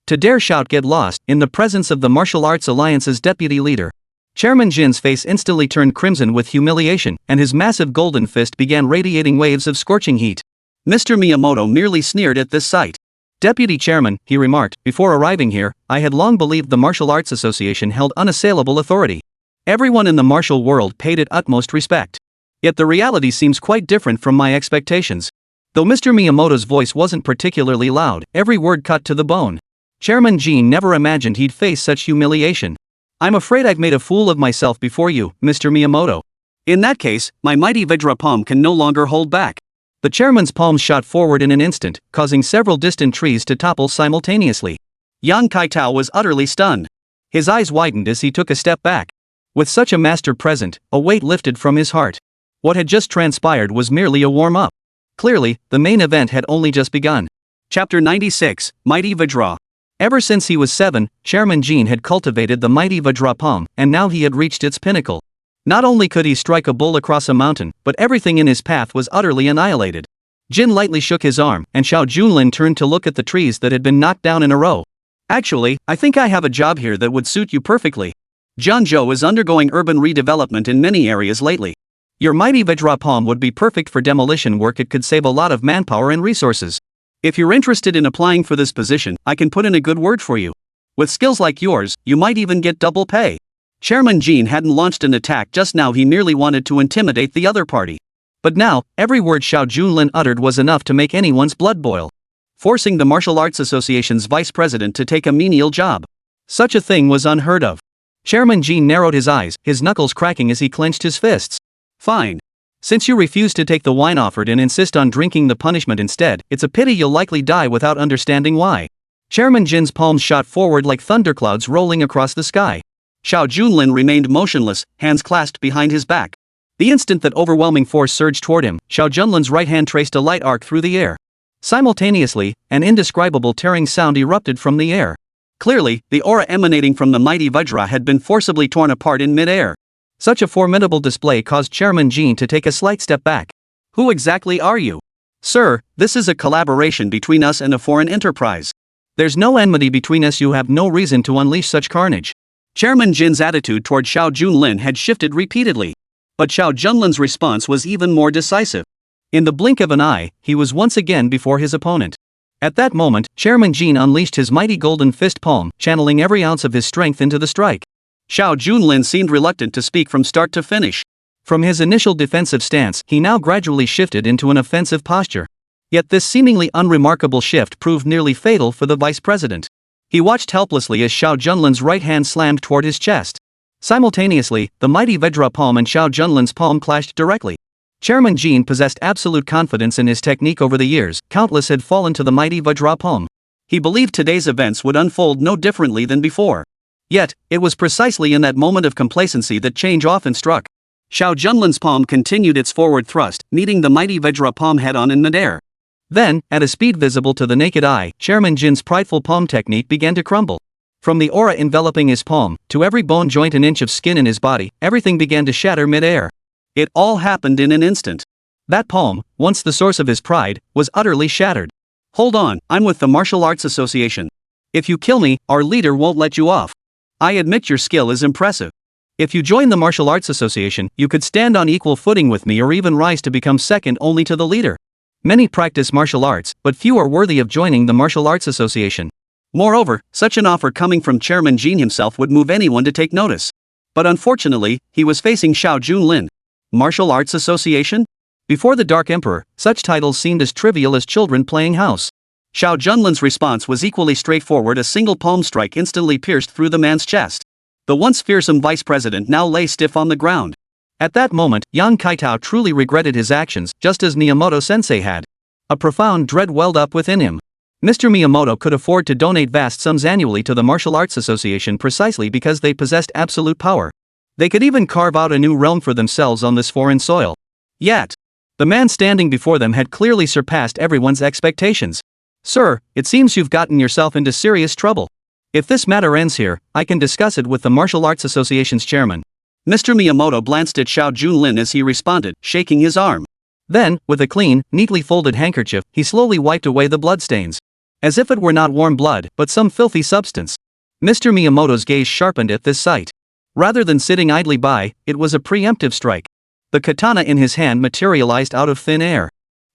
Speaker 1: To dare shout get lost in the presence of the Martial Arts Alliance's deputy leader. Chairman Jin's face instantly turned crimson with humiliation, and his massive golden fist began radiating waves of scorching heat. Mr. Miyamoto merely sneered at this sight. Deputy Chairman, he remarked, before arriving here, I had long believed the Martial Arts Association held unassailable authority. Everyone in the martial world paid it utmost respect. Yet the reality seems quite different from my expectations. Though Mr. Miyamoto's voice wasn't particularly loud, every word cut to the bone. Chairman Jin never imagined he'd face such humiliation. I'm afraid I've made a fool of myself before you, Mr. Miyamoto. In that case, my mighty Vajra palm can no longer hold back. The chairman's palms shot forward in an instant, causing several distant trees to topple simultaneously. Yang Kaitao was utterly stunned. His eyes widened as he took a step back. With such a master present, a weight lifted from his heart. What had just transpired was merely a warm-up. Clearly, the main event had only just begun. Chapter 96, Mighty Vajra. Ever since he was 7, Chairman Jin had cultivated the mighty Vajra palm, and now he had reached its pinnacle. Not only could he strike a bull across a mountain, but everything in his path was utterly annihilated. Jin lightly shook his arm, and Xiao Junlin turned to look at the trees that had been knocked down in a row. Actually, I think I have a job here that would suit you perfectly. Jiangzhou is undergoing urban redevelopment in many areas lately. Your mighty Vajra palm would be perfect for demolition work. It could save a lot of manpower and resources. If you're interested in applying for this position, I can put in a good word for you. With skills like yours, you might even get double pay. Chairman Jin hadn't launched an attack just now, he merely wanted to intimidate the other party. But now, every word Xiao Junlin uttered was enough to make anyone's blood boil. Forcing the Martial Arts Association's vice president to take a menial job. Such a thing was unheard of. Chairman Jin narrowed his eyes, his knuckles cracking as he clenched his fists. Fine. Since you refuse to take the wine offered and insist on drinking the punishment instead, it's a pity you'll likely die without understanding why. Chairman Jin's palms shot forward like thunderclouds rolling across the sky. Xiao Junlin remained motionless, hands clasped behind his back. The instant that overwhelming force surged toward him, Xiao Junlin's right hand traced a light arc through the air. Simultaneously, an indescribable tearing sound erupted from the air. Clearly, the aura emanating from the mighty Vajra had been forcibly torn apart in mid-air. Such a formidable display caused Chairman Jin to take a slight step back. Who exactly are you? Sir, this is a collaboration between us and a foreign enterprise. There's no enmity between us, you have no reason to unleash such carnage. Chairman Jin's attitude toward Xiao Junlin had shifted repeatedly. But Xiao Junlin's response was even more decisive. In the blink of an eye, he was once again before his opponent. At that moment, Chairman Jin unleashed his mighty golden fist palm, channeling every ounce of his strength into the strike. Xiao Junlin seemed reluctant to speak from start to finish. From his initial defensive stance, he now gradually shifted into an offensive posture. Yet this seemingly unremarkable shift proved nearly fatal for the vice president. He watched helplessly as Xiao Junlin's right hand slammed toward his chest. Simultaneously, the mighty Vajra palm and Xiao Junlin's palm clashed directly. Chairman Jin possessed absolute confidence in his technique. Over the years, countless had fallen to the mighty Vajra palm. He believed today's events would unfold no differently than before. Yet, it was precisely in that moment of complacency that change often struck. Xiao Junlin's palm continued its forward thrust, meeting the mighty Vajra palm head-on in midair. Then, at a speed visible to the naked eye, Chairman Jin's prideful palm technique began to crumble. From the aura enveloping his palm, to every bone joint and inch of skin in his body, everything began to shatter mid-air. It all happened in an instant. That palm, once the source of his pride, was utterly shattered. Hold on, I'm with the Martial Arts Association. If you kill me, our leader won't let you off. I admit your skill is impressive. If you join the Martial Arts Association, you could stand on equal footing with me or even rise to become second only to the leader. Many practice martial arts, but few are worthy of joining the Martial Arts Association. Moreover, such an offer coming from Chairman Jin himself would move anyone to take notice. But unfortunately, he was facing Xiao Junlin. Martial Arts Association? Before the Dark Emperor, such titles seemed as trivial as children playing house. Xiao Junlin's response was equally straightforward. A single palm strike instantly pierced through the man's chest. The once fearsome vice president now lay stiff on the ground. At that moment, Yang Kaitao truly regretted his actions, just as Miyamoto-sensei had. A profound dread welled up within him. Mr. Miyamoto could afford to donate vast sums annually to the Martial Arts Association precisely because they possessed absolute power. They could even carve out a new realm for themselves on this foreign soil. Yet, the man standing before them had clearly surpassed everyone's expectations. Sir, it seems you've gotten yourself into serious trouble. If this matter ends here, I can discuss it with the Martial Arts Association's chairman. Mr. Miyamoto glanced at Xiao Junlin as he responded, shaking his arm. Then, with a clean, neatly folded handkerchief, he slowly wiped away the bloodstains. As if it were not warm blood, but some filthy substance. Mr. Miyamoto's gaze sharpened at this sight. Rather than sitting idly by, it was a preemptive strike. The katana in his hand materialized out of thin air.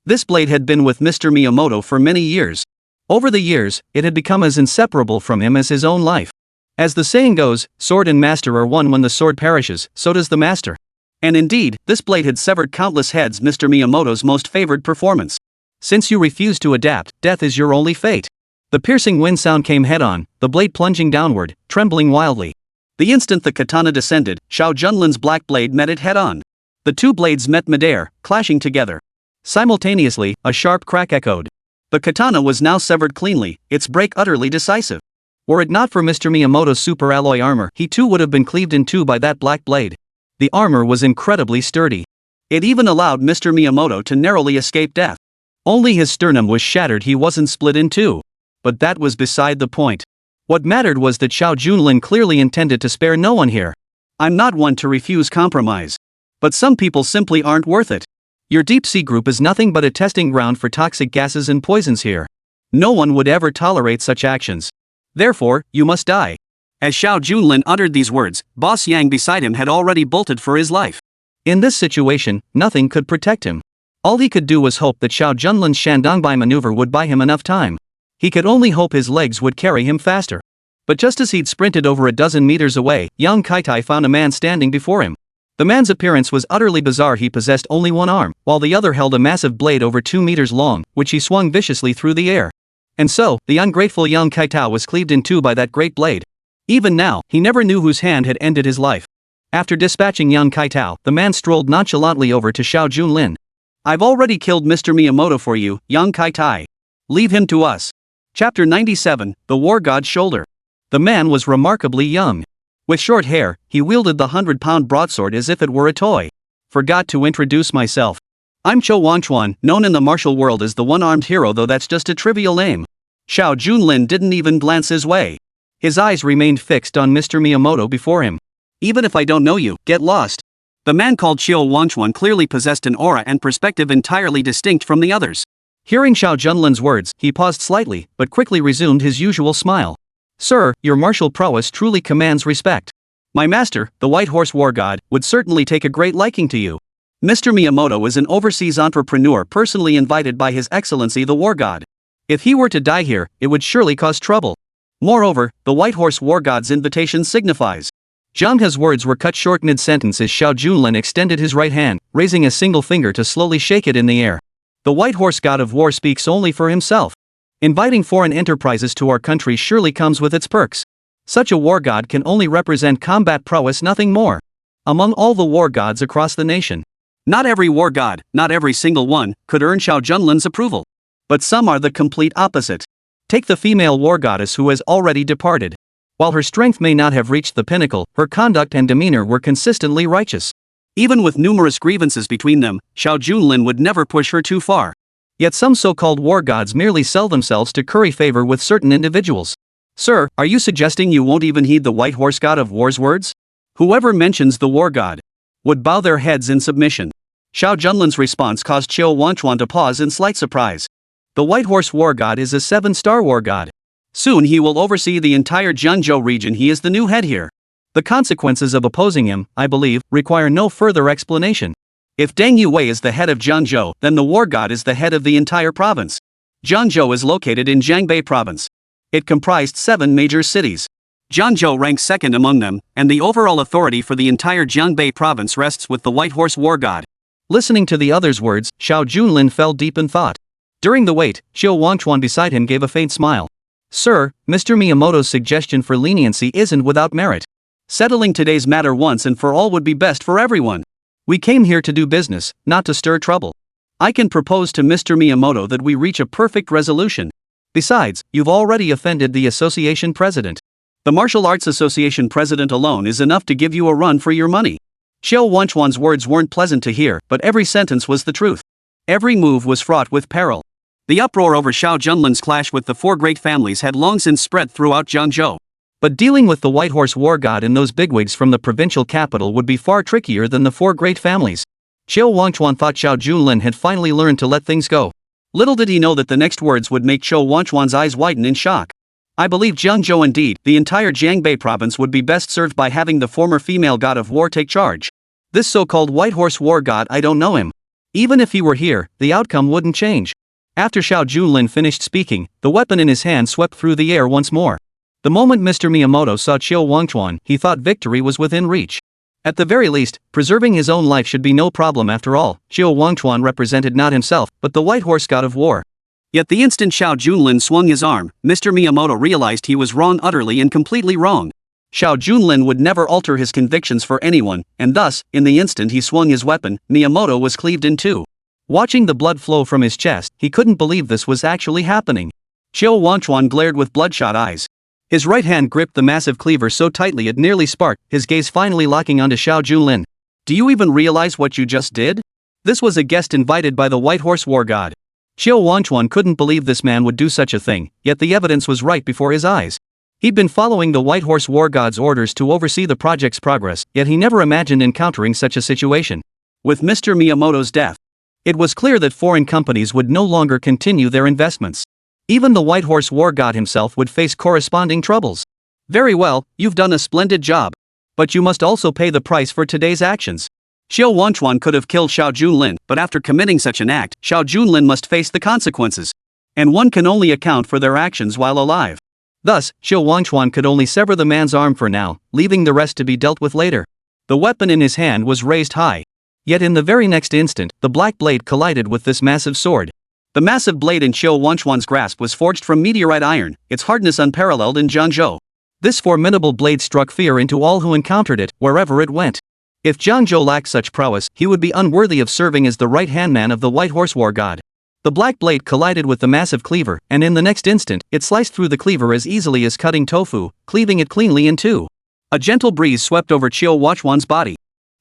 Speaker 1: This blade had been with Mr. Miyamoto for many years. Over the years, it had become as inseparable from him as his own life. As the saying goes, sword and master are one. When the sword perishes, so does the master. And indeed, this blade had severed countless heads. Mr. Miyamoto's most favored performance. Since you refuse to adapt, death is your only fate. The piercing wind sound came head-on, the blade plunging downward, trembling wildly. The instant the katana descended, Xiao Junlin's black blade met it head-on. The two blades met midair, clashing together. Simultaneously, a sharp crack echoed. The katana was now severed cleanly, its break utterly decisive. Were it not for Mr. Miyamoto's super alloy armor, he too would have been cleaved in two by that black blade. The armor was incredibly sturdy. It even allowed Mr. Miyamoto to narrowly escape death. Only his sternum was shattered. He wasn't split in two. But that was beside the point. What mattered was that Xiao Junlin clearly intended to spare no one here. I'm not one to refuse compromise. But some people simply aren't worth it. Your deep-sea group is nothing but a testing ground for toxic gases and poisons here. No one would ever tolerate such actions. Therefore, you must die. As Xiao Junlin uttered these words, Boss Yang beside him had already bolted for his life. In this situation, nothing could protect him. All he could do was hope that Xiao Junlin's Shandongbai maneuver would buy him enough time. He could only hope his legs would carry him faster. But just as he'd sprinted over a dozen meters away, Yang Kaitai found a man standing before him. The man's appearance was utterly bizarre. He possessed only one arm, while the other held a massive blade over 2 meters long, which he swung viciously through the air. And so, the ungrateful Yang Kaitao was cleaved in two by that great blade. Even now, he never knew whose hand had ended his life. After dispatching Yang Kaitao, the man strolled nonchalantly over to Xiao Junlin. I've already killed Mr. Miyamoto for you, Yang Kaitai. Leave him to us. Chapter 97, The War God's Shoulder. The man was remarkably young. With short hair, he wielded the 100-pound broadsword as if it were a toy. Forgot to introduce myself. I'm Chou Wangchuan, known in the martial world as the one-armed hero, though that's just a trivial name. Xiao Junlin didn't even glance his way. His eyes remained fixed on Mr. Miyamoto before him. Even if I don't know you, get lost. The man called Xiao Wangchuan clearly possessed an aura and perspective entirely distinct from the others. Hearing Xiao Junlin's words, he paused slightly, but quickly resumed his usual smile. Sir, your martial prowess truly commands respect. My master, the White Horse War God, would certainly take a great liking to you. Mr. Miyamoto is an overseas entrepreneur personally invited by His Excellency the War God. If he were to die here, it would surely cause trouble. Moreover, the White Horse War God's invitation signifies. Zhang He's words were cut short mid-sentence as Xiao Junlin extended his right hand, raising a single finger to slowly shake it in the air. The White Horse God of War speaks only for himself. Inviting foreign enterprises to our country surely comes with its perks. Such a war god can only represent combat prowess, nothing more. Among all the war gods across the nation, not every war god, not every single one, could earn Xiao Junlin's approval. But some are the complete opposite. Take the female war goddess who has already departed. While her strength may not have reached the pinnacle, her conduct and demeanor were consistently righteous. Even with numerous grievances between them, Xiao Junlin would never push her too far. Yet some so-called war gods merely sell themselves to curry favor with certain individuals. Sir, are you suggesting you won't even heed the white horse god of war's words? Whoever mentions the war god would bow their heads in submission. Xiao Junlin's response caused Qiu Wangchuan to pause in slight surprise. The white horse war god is a 7-star war god. Soon he will oversee the entire Jiangzhou region. He is the new head here. The consequences of opposing him, I believe, require no further explanation. If Deng Yue is the head of Jiangzhou, then the war god is the head of the entire province. Jiangzhou is located in Jiangbei province. It comprised 7 major cities. Jiangzhou ranks second among them, and the overall authority for the entire Jiangbei province rests with the white horse war god. Listening to the other's words, Xiao Junlin fell deep in thought. During the wait, Qiu Wangchuan beside him gave a faint smile. Sir, Mr. Miyamoto's suggestion for leniency isn't without merit. Settling today's matter once and for all would be best for everyone. We came here to do business, not to stir trouble. I can propose to Mr. Miyamoto that we reach a perfect resolution. Besides, you've already offended the association president. The Martial Arts Association president alone is enough to give you a run for your money. Xiao Wanchuan's words weren't pleasant to hear, but every sentence was the truth. Every move was fraught with peril. The uproar over Xiao Junlin's clash with the 4 great families had long since spread throughout Jiangzhou. But dealing with the white horse war god and those bigwigs from the provincial capital would be far trickier than the 4 great families. Qiu Wangchuan thought Xiao Junlin had finally learned to let things go. Little did he know that the next words would make Qiu Wangchuan's eyes widen in shock. I believe Jiangzhou, indeed, the entire Jiangbei province, would be best served by having the former female god of war take charge. This so-called white horse war god, I don't know him. Even if he were here, the outcome wouldn't change. After Xiao Junlin finished speaking, the weapon in his hand swept through the air once more. The moment Mr. Miyamoto saw Qiu Wangchuan, he thought victory was within reach. At the very least, preserving his own life should be no problem. After all, Qiu Wangchuan represented not himself, but the white horse god of war. Yet the instant Xiao Junlin swung his arm, Mr. Miyamoto realized he was wrong, utterly and completely wrong. Xiao Junlin would never alter his convictions for anyone, and thus, in the instant he swung his weapon, Miyamoto was cleaved in two. Watching the blood flow from his chest, he couldn't believe this was actually happening. Qiu Wangchuan glared with bloodshot eyes. His right hand gripped the massive cleaver so tightly it nearly sparked, his gaze finally locking onto Xiao Junlin. Do you even realize what you just did? This was a guest invited by the white horse war god. Qiu Wangchuan couldn't believe this man would do such a thing, yet the evidence was right before his eyes. He'd been following the white horse war god's orders to oversee the project's progress, yet he never imagined encountering such a situation. With Mr. Miyamoto's death, it was clear that foreign companies would no longer continue their investments. Even the white horse war god himself would face corresponding troubles. Very well, you've done a splendid job. But you must also pay the price for today's actions. Xiao Wangchuan could have killed Xiao Junlin, but after committing such an act, Xiao Junlin must face the consequences. And one can only account for their actions while alive. Thus, Xiao Wangchuan could only sever the man's arm for now, leaving the rest to be dealt with later. The weapon in his hand was raised high. Yet in the very next instant, the black blade collided with this massive sword. The massive blade in Qiu Wangchuan's grasp was forged from meteorite iron, its hardness unparalleled in Jiangzhou. This formidable blade struck fear into all who encountered it, wherever it went. If Jiangzhou lacked such prowess, he would be unworthy of serving as the right-hand man of the white horse war god. The black blade collided with the massive cleaver, and in the next instant, it sliced through the cleaver as easily as cutting tofu, cleaving it cleanly in two. A gentle breeze swept over Qiu Wangchuan's body.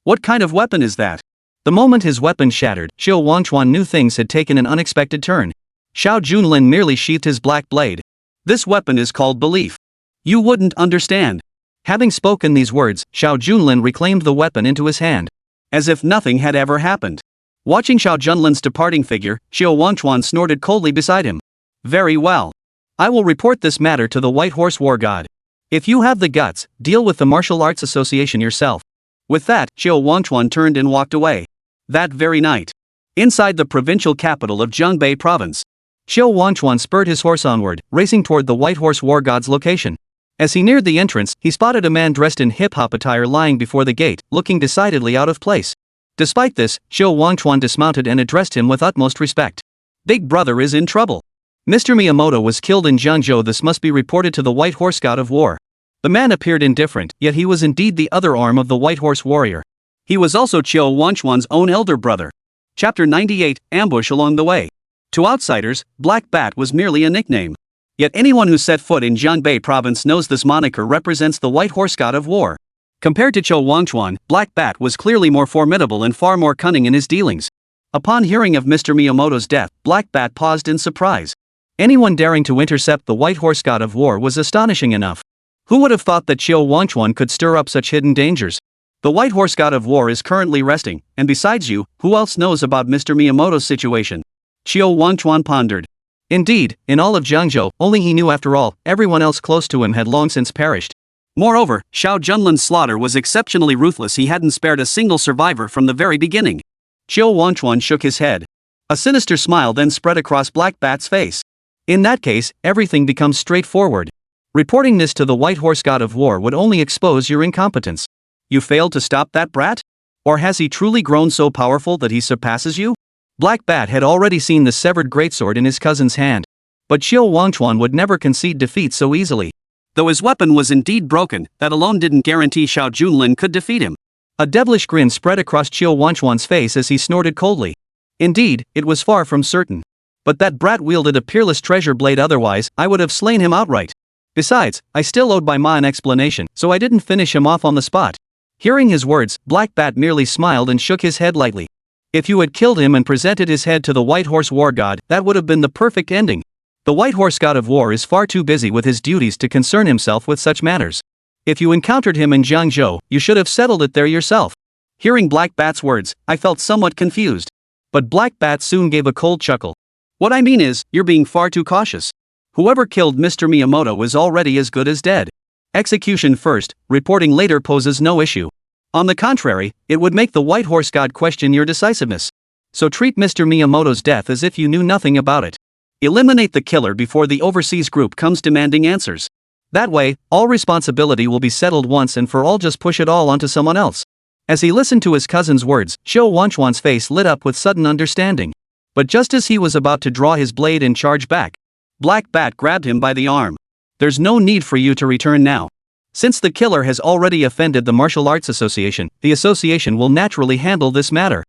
Speaker 1: What kind of weapon is that? The moment his weapon shattered, Qiu Wangchuan knew things had taken an unexpected turn. Xiao Junlin merely sheathed his black blade. This weapon is called belief. You wouldn't understand. Having spoken these words, Xiao Junlin reclaimed the weapon into his hand. As if nothing had ever happened. Watching Xiao Junlin's departing figure, Qiu Wangchuan snorted coldly beside him. Very well. I will report this matter to the white horse war god. If you have the guts, deal with the Martial Arts Association yourself. With that, Qiu Wangchuan turned and walked away. That very night, inside the provincial capital of Jiangbei province, Qiu Wangchuan spurred his horse onward, racing toward the white horse war god's location. As he neared the entrance, he spotted a man dressed in hip-hop attire lying before the gate, looking decidedly out of place. Despite this, Qiu Wangchuan dismounted and addressed him with utmost respect. Big brother is in trouble. Mr. Miyamoto was killed in Jiangzhou. This must be reported to the white horse god of war. The man appeared indifferent, yet he was indeed the other arm of the white horse warrior. He was also Qiu Wangchuan's own elder brother. Chapter 98, Ambush along the way. To outsiders, Black Bat was merely a nickname. Yet anyone who set foot in Jiangzhou province knows this moniker represents the white horse god of war. Compared to Qiao Wangchuan, Black Bat was clearly more formidable and far more cunning in his dealings. Upon hearing of Mr. Miyamoto's death, Black Bat paused in surprise. Anyone daring to intercept the white horse god of war was astonishing enough. Who would have thought that Qiao Wangchuan could stir up such hidden dangers? The white horse god of war is currently resting, and besides you, who else knows about Mr. Miyamoto's situation? Qiao Wangchuan pondered. Indeed, in all of Jiangzhou, only he knew after all, everyone else close to him had long since perished. Moreover, Xiao Junlin's slaughter was exceptionally ruthless. He hadn't spared a single survivor from the very beginning. Qiao Wangchuan shook his head. A sinister smile then spread across Black Bat's face. In that case, everything becomes straightforward. Reporting this to the white horse god of war would only expose your incompetence. You failed to stop that brat? Or has he truly grown so powerful that he surpasses you? Black Bat had already seen the severed greatsword in his cousin's hand. But Qiao Wangchuan would never concede defeat so easily. Though his weapon was indeed broken, that alone didn't guarantee Xiao Junlin could defeat him. A devilish grin spread across Qiao Wangchuan's face as he snorted coldly. Indeed, it was far from certain. But that brat wielded a peerless treasure blade, otherwise, I would have slain him outright. Besides, I still owed my ma an explanation, so I didn't finish him off on the spot. Hearing his words, Black Bat merely smiled and shook his head lightly. If you had killed him and presented his head to the white horse war god, that would have been the perfect ending. The white horse god of war is far too busy with his duties to concern himself with such matters. If you encountered him in Jiangzhou, you should have settled it there yourself. Hearing Black Bat's words, I felt somewhat confused. But Black Bat soon gave a cold chuckle. What I mean is, you're being far too cautious. Whoever killed Mr. Miyamoto is already as good as dead. Execution first, reporting later poses no issue. On the contrary, it would make the white horse god question your decisiveness. So treat Mr. Miyamoto's death as if you knew nothing about it. Eliminate the killer before the overseas group comes demanding answers. That way, all responsibility will be settled once and for all. Just push it all onto someone else. As he listened to his cousin's words, Xiao Wangchuan's face lit up with sudden understanding. But just as he was about to draw his blade and charge back, Black Bat grabbed him by the arm. There's no need for you to return now. Since the killer has already offended the Martial Arts Association, the association will naturally handle this matter.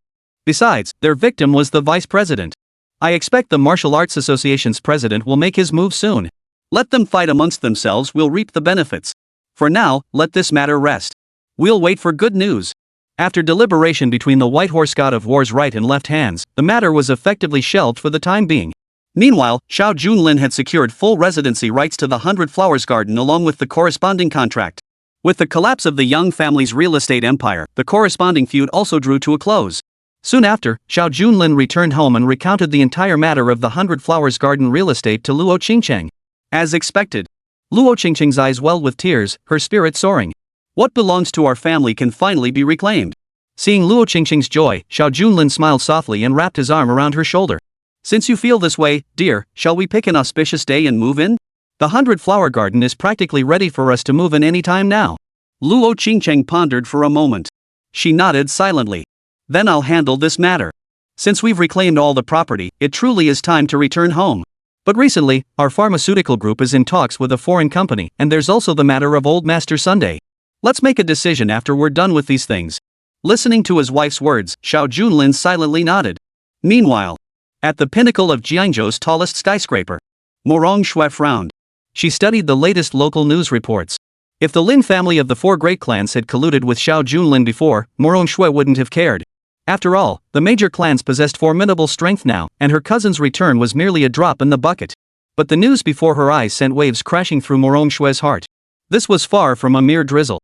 Speaker 1: Besides, their victim was the vice president. I expect the Martial Arts Association's president will make his move soon. Let them fight amongst themselves, we'll reap the benefits. For now, let this matter rest. We'll wait for good news. After deliberation between the white horse god of war's right and left hands, the matter was effectively shelved for the time being. Meanwhile, Xiao Junlin had secured full residency rights to the 100 Flowers Garden along with the corresponding contract. With the collapse of the Young family's real estate empire, the corresponding feud also drew to a close. Soon after, Xiao Junlin returned home and recounted the entire matter of the 100 Flowers Garden real estate to Luo Qingcheng. As expected, Luo Qingcheng's eyes welled with tears, her spirit soaring. What belongs to our family can finally be reclaimed. Seeing Luo Qingcheng's joy, Xiao Junlin smiled softly and wrapped his arm around her shoulder. Since you feel this way, dear, shall we pick an auspicious day and move in? The 100 Flower Garden is practically ready for us to move in any time now. Luo Qingcheng pondered for a moment. She nodded silently. Then I'll handle this matter. Since we've reclaimed all the property, it truly is time to return home. But recently, our pharmaceutical group is in talks with a foreign company, and there's also the matter of Old Master Sunday. Let's make a decision after we're done with these things. Listening to his wife's words, Xiao Junlin silently nodded. Meanwhile, at the pinnacle of Jiangzhou's tallest skyscraper, Morong Shui frowned. She studied the latest local news reports. If the Lin family of the four great clans had colluded with Xiao Junlin before, Morong Shui wouldn't have cared. After all, the major clans possessed formidable strength now, and her cousin's return was merely a drop in the bucket. But the news before her eyes sent waves crashing through Morong Shui's heart. This was far from a mere drizzle.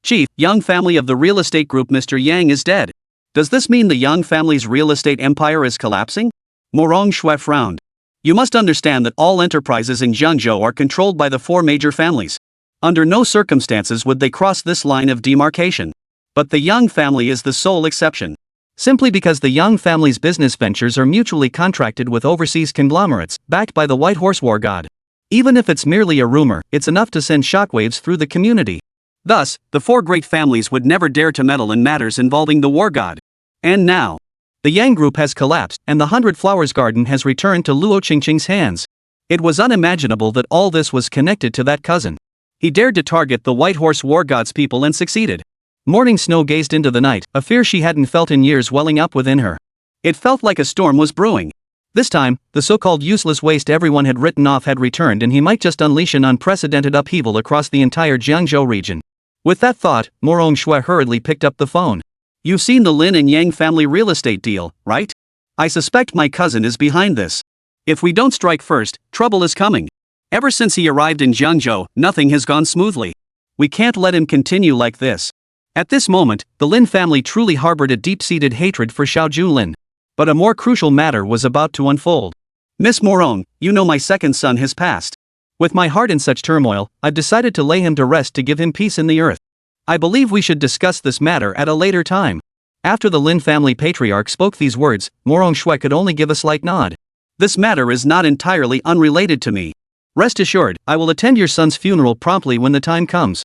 Speaker 1: Chief, Young family of the real estate group Mr. Yang is dead. Does this mean the Yang family's real estate empire is collapsing? Morong Shui frowned. You must understand that all enterprises in Jiangzhou are controlled by the four major families. Under no circumstances would they cross this line of demarcation. But the Yang family is the sole exception. Simply because the Yang family's business ventures are mutually contracted with overseas conglomerates, backed by the White Horse War God. Even if it's merely a rumor, it's enough to send shockwaves through the community. Thus, the four great families would never dare to meddle in matters involving the war god. And now, the Yang group has collapsed, and the 100 Flowers Garden has returned to Luo Qingcheng's hands. It was unimaginable that all this was connected to that cousin. He dared to target the White Horse War God's people and succeeded. Morning Snow gazed into the night, a fear she hadn't felt in years welling up within her. It felt like a storm was brewing. This time, the so-called useless waste everyone had written off had returned, and he might just unleash an unprecedented upheaval across the entire Jiangzhou region. With that thought, Morong Shui hurriedly picked up the phone. "You've seen the Lin and Yang family real estate deal, right? I suspect my cousin is behind this. If we don't strike first, trouble is coming. Ever since he arrived in Jiangzhou, nothing has gone smoothly. We can't let him continue like this." At this moment, the Lin family truly harbored a deep-seated hatred for Xiao Junlin. But a more crucial matter was about to unfold. "Miss Morong, you know my second son has passed. With my heart in such turmoil, I've decided to lay him to rest to give him peace in the earth. I believe we should discuss this matter at a later time." After the Lin family patriarch spoke these words, Morong Shui could only give a slight nod. "This matter is not entirely unrelated to me. Rest assured, I will attend your son's funeral promptly when the time comes.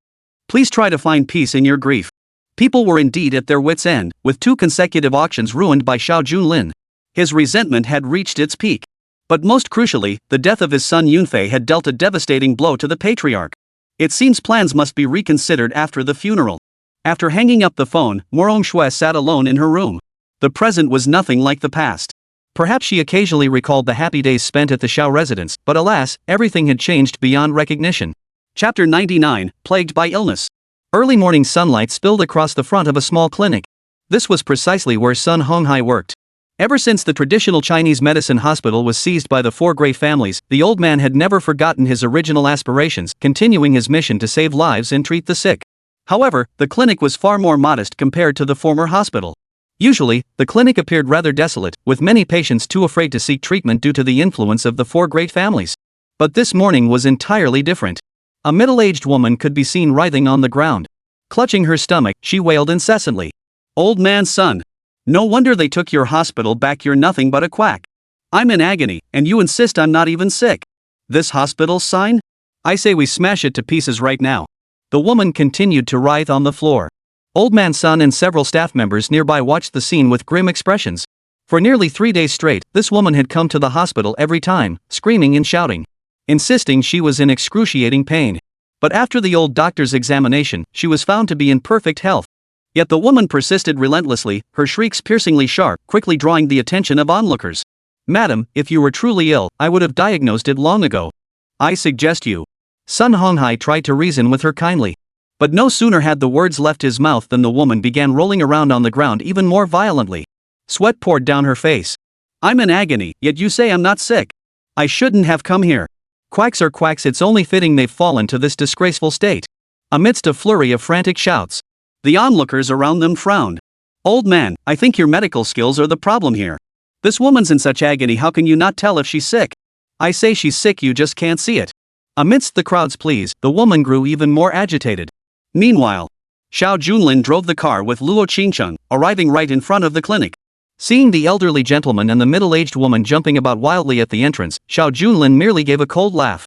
Speaker 1: Please try to find peace in your grief." People were indeed at their wits' end, with 2 consecutive auctions ruined by Xiao Junlin. His resentment had reached its peak. But most crucially, the death of his son Yunfei had dealt a devastating blow to the patriarch. It seems plans must be reconsidered after the funeral. After hanging up the phone, Morong Shui sat alone in her room. The present was nothing like the past. Perhaps she occasionally recalled the happy days spent at the Xiao residence, but alas, everything had changed beyond recognition. Chapter 99, Plagued by Illness. Early morning sunlight spilled across the front of a small clinic. This was precisely where Sun Honghai worked. Ever since the traditional Chinese medicine hospital was seized by the 4 Grey families, the old man had never forgotten his original aspirations, continuing his mission to save lives and treat the sick. However, the clinic was far more modest compared to the former hospital. Usually, the clinic appeared rather desolate, with many patients too afraid to seek treatment due to the influence of the 4 great families. But this morning was entirely different. A middle-aged woman could be seen writhing on the ground. Clutching her stomach, she wailed incessantly. "Old man's son. No wonder they took your hospital back, you're nothing but a quack. I'm in agony, and you insist I'm not even sick. This hospital's sign? I say we smash it to pieces right now." The woman continued to writhe on the floor. Old Man Sun and several staff members nearby watched the scene with grim expressions. For nearly 3 days straight, this woman had come to the hospital every time, screaming and shouting, insisting she was in excruciating pain. But after the old doctor's examination, she was found to be in perfect health. Yet the woman persisted relentlessly, her shrieks piercingly sharp, quickly drawing the attention of onlookers. "Madam, if you were truly ill, I would have diagnosed it long ago. I suggest you." Sun Honghai tried to reason with her kindly. But no sooner had the words left his mouth than the woman began rolling around on the ground even more violently. Sweat poured down her face. "I'm in agony, yet you say I'm not sick. I shouldn't have come here. Quacks are quacks, it's only fitting they've fallen to this disgraceful state." Amidst a flurry of frantic shouts, the onlookers around them frowned. "Old man, I think your medical skills are the problem here. This woman's in such agony, how can you not tell if she's sick? I say she's sick, you just can't see it." Amidst the crowd's pleas, the woman grew even more agitated. Meanwhile, Xiao Junlin drove the car with Luo Qingcheng, arriving right in front of the clinic. Seeing the elderly gentleman and the middle-aged woman jumping about wildly at the entrance, Xiao Junlin merely gave a cold laugh.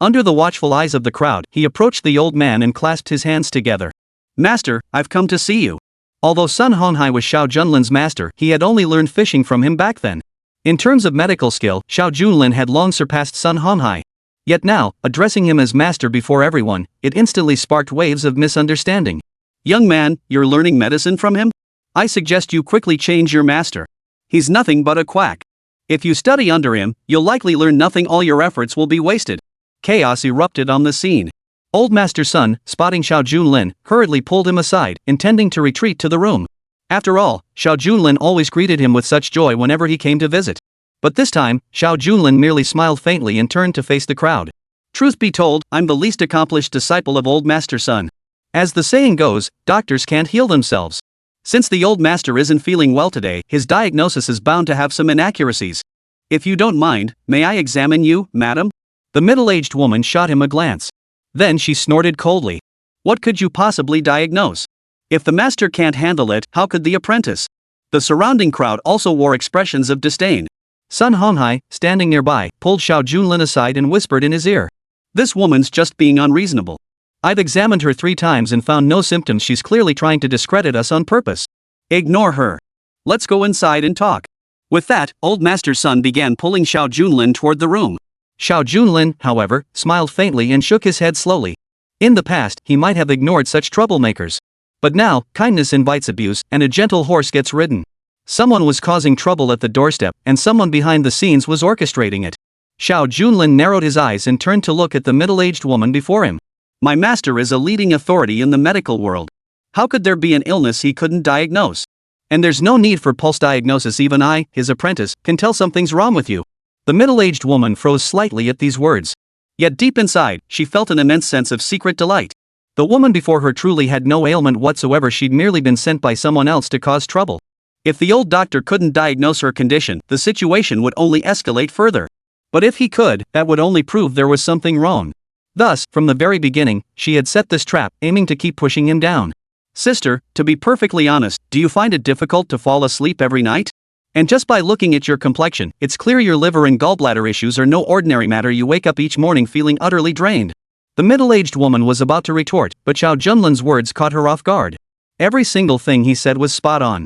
Speaker 1: Under the watchful eyes of the crowd, he approached the old man and clasped his hands together. "Master, I've come to see you." Although Sun Honghai was Xiao Junlin's master, he had only learned fishing from him back then. In terms of medical skill, Xiao Junlin had long surpassed Sun Honghai. Yet now, addressing him as master before everyone, it instantly sparked waves of misunderstanding. "Young man, you're learning medicine from him? I suggest you quickly change your master. He's nothing but a quack. If you study under him, you'll likely learn nothing, all your efforts will be wasted." Chaos erupted on the scene. Old Master Sun, spotting Xiao Junlin, hurriedly pulled him aside, intending to retreat to the room. After all, Xiao Junlin always greeted him with such joy whenever he came to visit. But this time, Xiao Junlin merely smiled faintly and turned to face the crowd. "Truth be told, I'm the least accomplished disciple of Old Master Sun. As the saying goes, doctors can't heal themselves. Since the old master isn't feeling well today, his diagnosis is bound to have some inaccuracies. If you don't mind, may I examine you, madam?" The middle-aged woman shot him a glance. Then she snorted coldly. "What could you possibly diagnose? If the master can't handle it, how could the apprentice?" The surrounding crowd also wore expressions of disdain. Sun Honghai, standing nearby, pulled Xiao Junlin aside and whispered in his ear. "This woman's just being unreasonable. I've examined her 3 times and found no symptoms. She's clearly trying to discredit us on purpose. Ignore her. Let's go inside and talk." With that, Old Master Sun began pulling Xiao Junlin toward the room. Xiao Junlin, however, smiled faintly and shook his head slowly. In the past, he might have ignored such troublemakers. But now, kindness invites abuse, and a gentle horse gets ridden. Someone was causing trouble at the doorstep, and someone behind the scenes was orchestrating it. Xiao Junlin narrowed his eyes and turned to look at the middle-aged woman before him. My master is a leading authority in the medical world. How could there be an illness he couldn't diagnose? And there's no need for pulse diagnosis. Even I, his apprentice, can tell something's wrong with you. The middle-aged woman froze slightly at these words. Yet deep inside, she felt an immense sense of secret delight. The woman before her truly had no ailment whatsoever. She'd merely been sent by someone else to cause trouble. If the old doctor couldn't diagnose her condition, the situation would only escalate further. But if he could, that would only prove there was something wrong. Thus, from the very beginning, she had set this trap, aiming to keep pushing him down. Sister, to be perfectly honest, do you find it difficult to fall asleep every night? And just by looking at your complexion, it's clear your liver and gallbladder issues are no ordinary matter. You wake up each morning feeling utterly drained. The middle-aged woman was about to retort, but Xiao Junlin's words caught her off guard. Every single thing he said was spot on.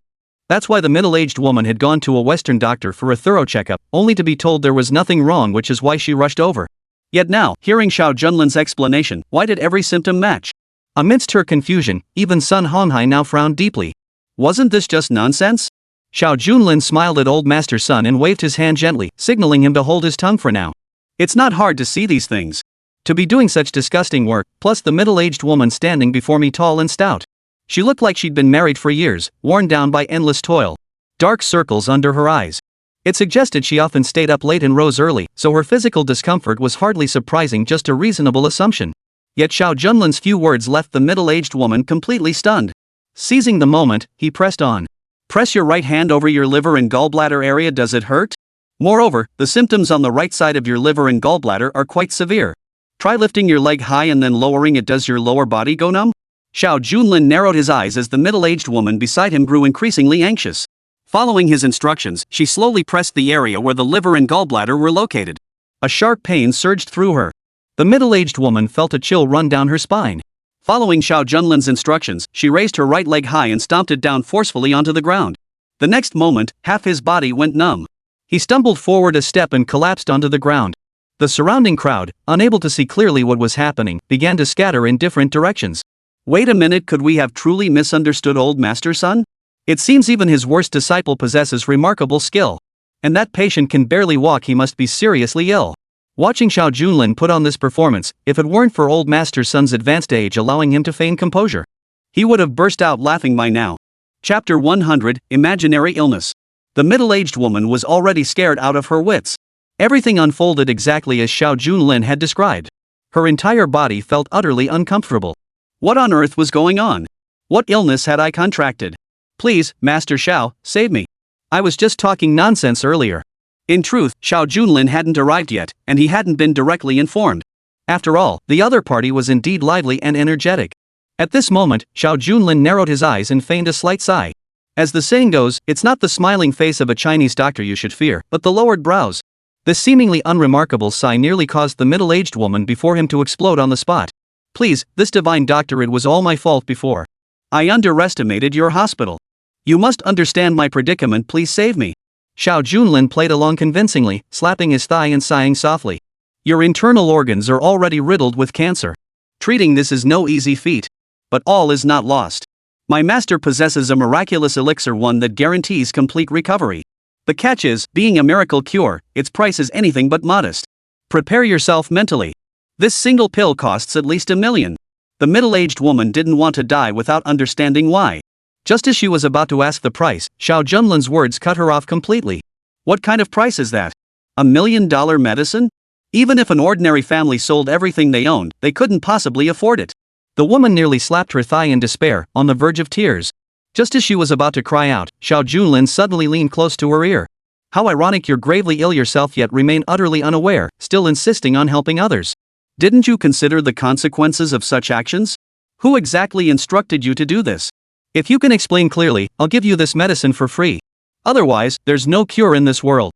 Speaker 1: That's why the middle-aged woman had gone to a Western doctor for a thorough checkup, only to be told there was nothing wrong, which is why she rushed over. Yet now, hearing Xiao Junlin's explanation, why did every symptom match? Amidst her confusion, even Sun Honghai now frowned deeply. Wasn't this just nonsense? Xiao Junlin smiled at old Master Sun and waved his hand gently, signaling him to hold his tongue for now. It's not hard to see these things. To be doing such disgusting work, plus the middle-aged woman standing before me tall and stout. She looked like she'd been married for years, worn down by endless toil. Dark circles under her eyes. It suggested she often stayed up late and rose early, so her physical discomfort was hardly surprising, just a reasonable assumption. Yet Xiao Junlin's few words left the middle-aged woman completely stunned. Seizing the moment, he pressed on. Press your right hand over your liver and gallbladder area. Does it hurt? Moreover, the symptoms on the right side of your liver and gallbladder are quite severe. Try lifting your leg high and then lowering it. Does your lower body go numb? Xiao Junlin narrowed his eyes as the middle-aged woman beside him grew increasingly anxious. Following his instructions, she slowly pressed the area where the liver and gallbladder were located. A sharp pain surged through her. The middle-aged woman felt a chill run down her spine. Following Xiao Junlin's instructions, she raised her right leg high and stomped it down forcefully onto the ground. The next moment, half his body went numb. He stumbled forward a step and collapsed onto the ground. The surrounding crowd, unable to see clearly what was happening, began to scatter in different directions. Wait a minute, could we have truly misunderstood old Master Sun? It seems even his worst disciple possesses remarkable skill. And that patient can barely walk. He must be seriously ill. Watching Xiao Junlin put on this performance, if it weren't for old Master Sun's advanced age allowing him to feign composure, he would have burst out laughing by now. Chapter 100, Imaginary Illness. The middle-aged woman was already scared out of her wits. Everything unfolded exactly as Xiao Junlin had described. Her entire body felt utterly uncomfortable. What on earth was going on? What illness had I contracted? Please, Master Xiao, save me. I was just talking nonsense earlier. In truth, Xiao Junlin hadn't arrived yet, and he hadn't been directly informed. After all, the other party was indeed lively and energetic. At this moment, Xiao Junlin narrowed his eyes and feigned a slight sigh. As the saying goes, it's not the smiling face of a Chinese doctor you should fear, but the lowered brows. This seemingly unremarkable sigh nearly caused the middle-aged woman before him to explode on the spot. Please, this divine doctor, it was all my fault before. I underestimated your hospital. You must understand my predicament. Please save me. Xiao Junlin played along convincingly, slapping his thigh and sighing softly. Your internal organs are already riddled with cancer. Treating this is no easy feat. But all is not lost. My master possesses a miraculous elixir, one that guarantees complete recovery. The catch is, being a miracle cure, its price is anything but modest. Prepare yourself mentally. This single pill costs at least $1 million. The middle-aged woman didn't want to die without understanding why. Just as she was about to ask the price, Xiao Junlin's words cut her off completely. What kind of price is that? $1 million medicine? Even if an ordinary family sold everything they owned, they couldn't possibly afford it. The woman nearly slapped her thigh in despair, on the verge of tears. Just as she was about to cry out, Xiao Junlin suddenly leaned close to her ear. How ironic, you're gravely ill yourself yet remain utterly unaware, still insisting on helping others. Didn't you consider the consequences of such actions? Who exactly instructed you to do this? If you can explain clearly, I'll give you this medicine for free. Otherwise, there's no cure in this world.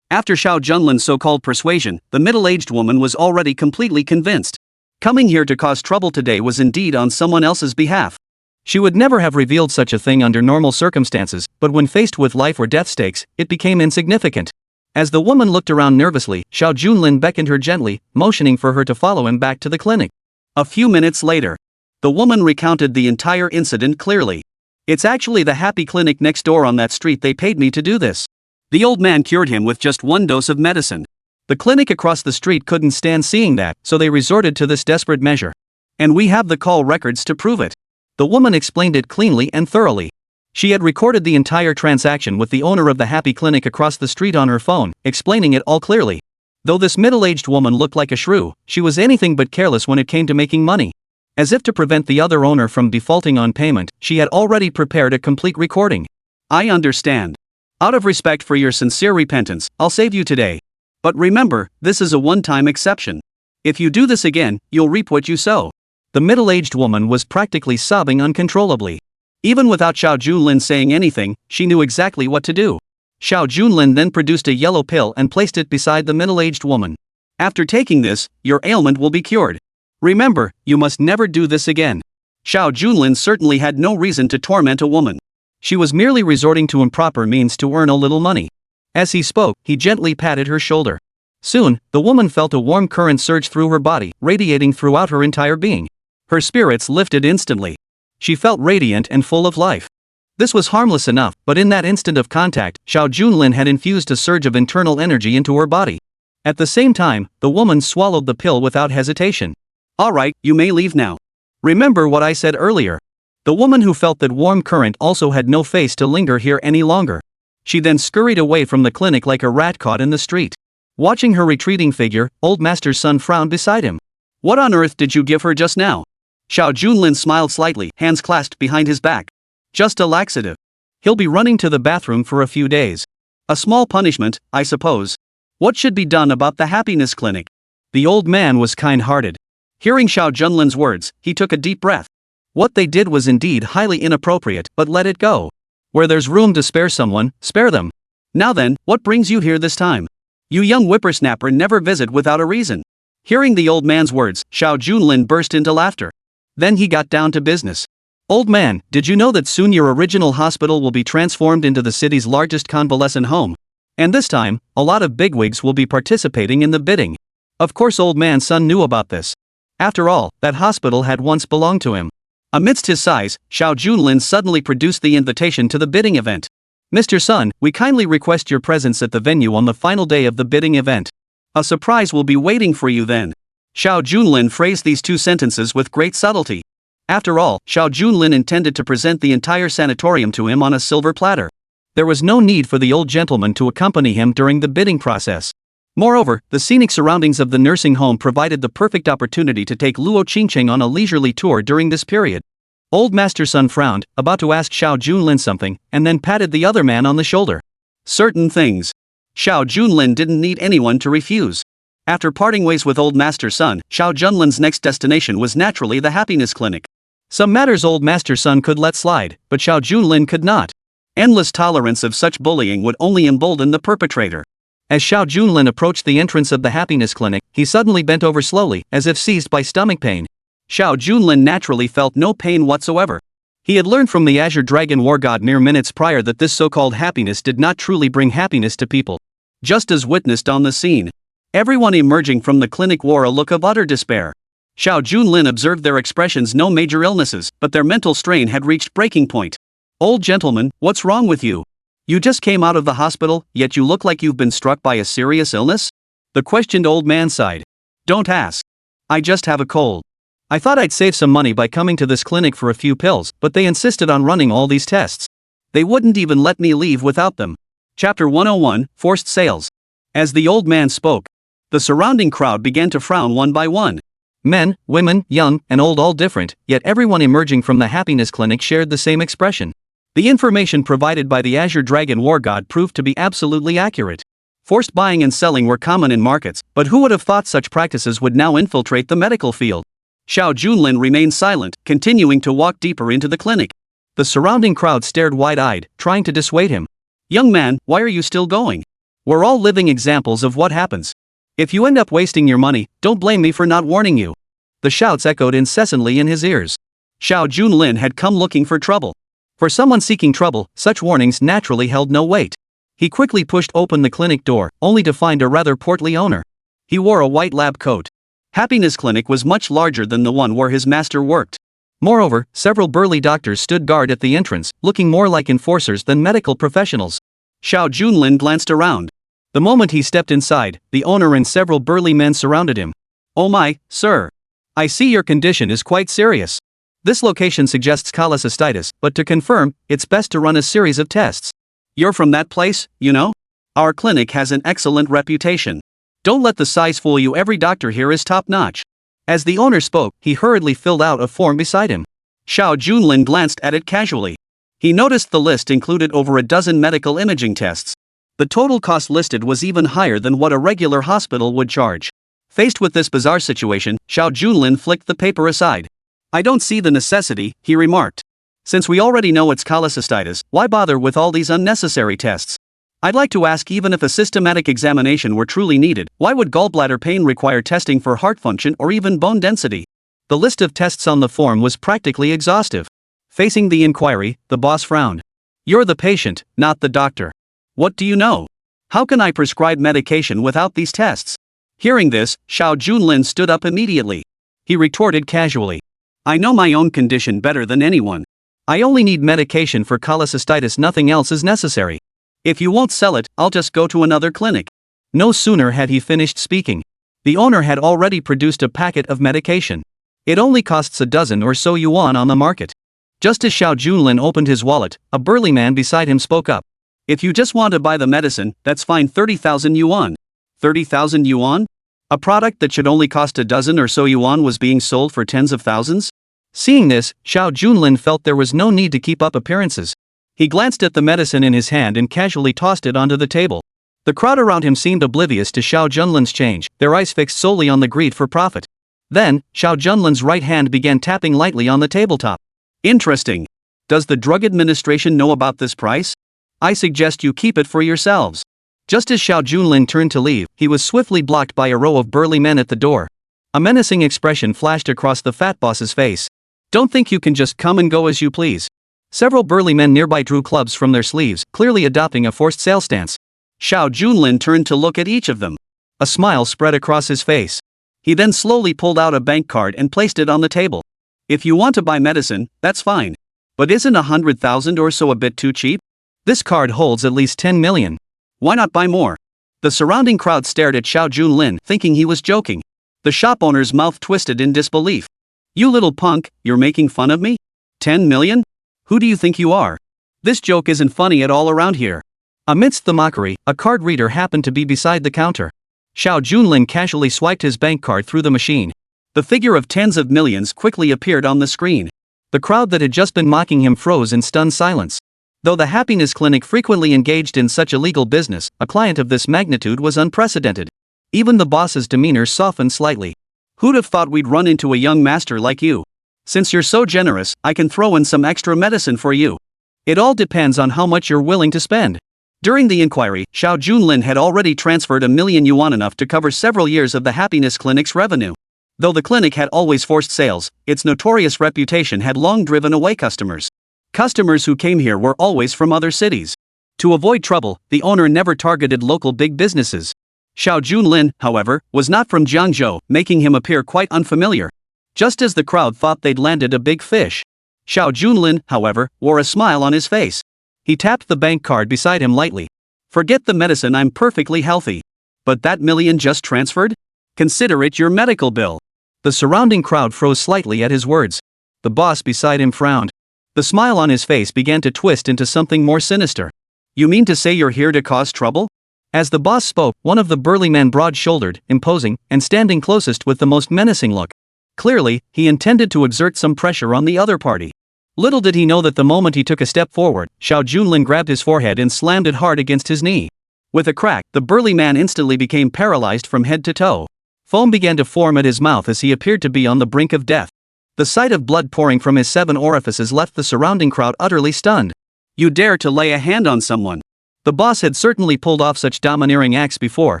Speaker 1: After Xiao Junlin's so-called persuasion, the middle-aged woman was already completely convinced. Coming here to cause trouble today was indeed on someone else's behalf. She would never have revealed such a thing under normal circumstances, but when faced with life or death stakes, it became insignificant. As the woman looked around nervously, Xiao Junlin beckoned her gently, motioning for her to follow him back to the clinic. A few minutes later, the woman recounted the entire incident clearly. It's actually the happy clinic next door on that street. They paid me to do this. The old man cured him with just one dose of medicine. The clinic across the street couldn't stand seeing that, so they resorted to this desperate measure. And we have the call records to prove it. The woman explained it cleanly and thoroughly. She had recorded the entire transaction with the owner of the happy clinic across the street on her phone, explaining it all clearly. Though this middle-aged woman looked like a shrew, she was anything but careless when it came to making money. As if to prevent the other owner from defaulting on payment, she had already prepared a complete recording. I understand. Out of respect for your sincere repentance, I'll save you today. But remember, this is a one-time exception. If you do this again, you'll reap what you sow. The middle-aged woman was practically sobbing uncontrollably. Even without Xiao Junlin saying anything, she knew exactly what to do. Xiao Junlin then produced a yellow pill and placed it beside the middle-aged woman. After taking this, your ailment will be cured. Remember, you must never do this again. Xiao Junlin certainly had no reason to torment a woman. She was merely resorting to improper means to earn a little money. As he spoke, he gently patted her shoulder. Soon, the woman felt a warm current surge through her body, radiating throughout her entire being. Her spirits lifted instantly. She felt radiant and full of life. This was harmless enough, but in that instant of contact, Xiao Junlin had infused a surge of internal energy into her body. At the same time, the woman swallowed the pill without hesitation. Alright, you may leave now. Remember what I said earlier. The woman who felt that warm current also had no face to linger here any longer. She then scurried away from the clinic like a rat caught in the street. Watching her retreating figure, old master's son frowned beside him. What on earth did you give her just now? Xiao Junlin smiled slightly, hands clasped behind his back. Just a laxative. He'll be running to the bathroom for a few days. A small punishment, I suppose. What should be done about the happiness clinic? The old man was kind-hearted. Hearing Xiao Junlin's words, he took a deep breath. What they did was indeed highly inappropriate, but let it go. Where there's room to spare someone, spare them. Now then, what brings you here this time? You young whippersnapper never visit without a reason. Hearing the old man's words, Xiao Junlin burst into laughter. Then he got down to business. Old man, did you know that soon your original hospital will be transformed into the city's largest convalescent home? And this time, a lot of bigwigs will be participating in the bidding. Of course old man's son knew about this. After all, that hospital had once belonged to him. Amidst his sighs, Xiao Junlin suddenly produced the invitation to the bidding event. Mr. Sun, we kindly request your presence at the venue on the final day of the bidding event. A surprise will be waiting for you then. Xiao Junlin phrased these two sentences with great subtlety. After all, Xiao Junlin intended to present the entire sanatorium to him on a silver platter. There was no need for the old gentleman to accompany him during the bidding process. Moreover, the scenic surroundings of the nursing home provided the perfect opportunity to take Luo Qingcheng on a leisurely tour during this period. Old Master Sun frowned, about to ask Xiao Junlin something, and then patted the other man on the shoulder. Certain things. Xiao Junlin didn't need anyone to refuse. After parting ways with Old Master Sun, Xiao Junlin's next destination was naturally the happiness clinic. Some matters Old Master Sun could let slide, but Xiao Junlin could not. Endless tolerance of such bullying would only embolden the perpetrator. As Xiao Junlin approached the entrance of the happiness clinic, he suddenly bent over slowly, as if seized by stomach pain. Xiao Junlin naturally felt no pain whatsoever. He had learned from the Azure Dragon War God mere minutes prior that this so-called happiness did not truly bring happiness to people. Just as witnessed on the scene. Everyone emerging from the clinic wore a look of utter despair. Xiao Junlin observed their expressions no major illnesses, but their mental strain had reached breaking point. Old gentleman, what's wrong with you? You just came out of the hospital, yet you look like you've been struck by a serious illness? The questioned old man sighed. Don't ask. I just have a cold. I thought I'd save some money by coming to this clinic for a few pills, but they insisted on running all these tests. They wouldn't even let me leave without them. Chapter 101, Forced Sales. As the old man spoke, the surrounding crowd began to frown one by one. Men, women, young, and old all different, yet everyone emerging from the happiness clinic shared the same expression. The information provided by the Azure Dragon War God proved to be absolutely accurate. Forced buying and selling were common in markets, but who would have thought such practices would now infiltrate the medical field? Xiao Junlin remained silent, continuing to walk deeper into the clinic. The surrounding crowd stared wide-eyed, trying to dissuade him. Young man, why are you still going? We're all living examples of what happens. If you end up wasting your money, don't blame me for not warning you. The shouts echoed incessantly in his ears. Xiao Junlin had come looking for trouble. For someone seeking trouble, such warnings naturally held no weight. He quickly pushed open the clinic door, only to find a rather portly owner. He wore a white lab coat. Happiness Clinic was much larger than the one where his master worked. Moreover, several burly doctors stood guard at the entrance, looking more like enforcers than medical professionals. Xiao Junlin glanced around. The moment he stepped inside, the owner and several burly men surrounded him. "Oh my, sir. I see your condition is quite serious. This location suggests cholecystitis, but to confirm, it's best to run a series of tests. You're from that place, you know? Our clinic has an excellent reputation. Don't let the size fool you, every doctor here is top-notch." As the owner spoke, he hurriedly filled out a form beside him. Xiao Junlin glanced at it casually. He noticed the list included over a dozen medical imaging tests. The total cost listed was even higher than what a regular hospital would charge. Faced with this bizarre situation, Xiao Junlin flicked the paper aside. "I don't see the necessity," he remarked. "Since we already know it's cholecystitis, why bother with all these unnecessary tests? I'd like to ask, even if a systematic examination were truly needed, why would gallbladder pain require testing for heart function or even bone density?" The list of tests on the form was practically exhaustive. Facing the inquiry, the boss frowned. "You're the patient, not the doctor. What do you know? How can I prescribe medication without these tests?" Hearing this, Xiao Junlin stood up immediately. He retorted casually. "I know my own condition better than anyone. I only need medication for cholecystitis, nothing else is necessary. If you won't sell it, I'll just go to another clinic." No sooner had he finished speaking. The owner had already produced a packet of medication. It only costs a dozen or so yuan on the market. Just as Xiao Junlin opened his wallet, a burly man beside him spoke up. "If you just want to buy the medicine, that's fine, 30,000 yuan. 30,000 yuan? A product that should only cost a dozen or so yuan was being sold for tens of thousands?" Seeing this, Xiao Junlin felt there was no need to keep up appearances. He glanced at the medicine in his hand and casually tossed it onto the table. The crowd around him seemed oblivious to Xiao Junlin's change, their eyes fixed solely on the greed for profit. Then, Xiao Junlin's right hand began tapping lightly on the tabletop. "Interesting. Does the Drug Administration know about this price? I suggest you keep it for yourselves." Just as Xiao Junlin turned to leave, he was swiftly blocked by a row of burly men at the door. A menacing expression flashed across the fat boss's face. "Don't think you can just come and go as you please." Several burly men nearby drew clubs from their sleeves, clearly adopting a forced sale stance. Xiao Junlin turned to look at each of them. A smile spread across his face. He then slowly pulled out a bank card and placed it on the table. "If you want to buy medicine, that's fine. But isn't 100,000 or so a bit too cheap? This card holds at least 10 million. Why not buy more?" The surrounding crowd stared at Xiao Junlin, thinking he was joking. The shop owner's mouth twisted in disbelief. "You little punk, you're making fun of me? 10 million? Who do you think you are? This joke isn't funny at all around here." Amidst the mockery, a card reader happened to be beside the counter. Xiao Junlin casually swiped his bank card through the machine. The figure of tens of millions quickly appeared on the screen. The crowd that had just been mocking him froze in stunned silence. Though the happiness clinic frequently engaged in such illegal business, a client of this magnitude was unprecedented. Even the boss's demeanor softened slightly. "Who'd have thought we'd run into a young master like you? Since you're so generous, I can throw in some extra medicine for you. It all depends on how much you're willing to spend." During the inquiry, Xiao Junlin had already transferred 1 million yuan, enough to cover several years of the happiness clinic's revenue. Though the clinic had always forced sales, its notorious reputation had long driven away customers. Customers who came here were always from other cities. To avoid trouble, the owner never targeted local big businesses. Xiao Junlin, however, was not from Jiangzhou, making him appear quite unfamiliar. Just as the crowd thought they'd landed a big fish, Xiao Junlin, however, wore a smile on his face. He tapped the bank card beside him lightly. "Forget the medicine, I'm perfectly healthy. But that million just transferred? Consider it your medical bill." The surrounding crowd froze slightly at his words. The boss beside him frowned. The smile on his face began to twist into something more sinister. "You mean to say you're here to cause trouble?" As the boss spoke, one of the burly men, broad-shouldered, imposing, and standing closest with the most menacing look. Clearly, he intended to exert some pressure on the other party. Little did he know that the moment he took a step forward, Xiao Junlin grabbed his forehead and slammed it hard against his knee. With a crack, the burly man instantly became paralyzed from head to toe. Foam began to form at his mouth as he appeared to be on the brink of death. The sight of blood pouring from his 7 orifices left the surrounding crowd utterly stunned. "You dare to lay a hand on someone?" The boss had certainly pulled off such domineering acts before,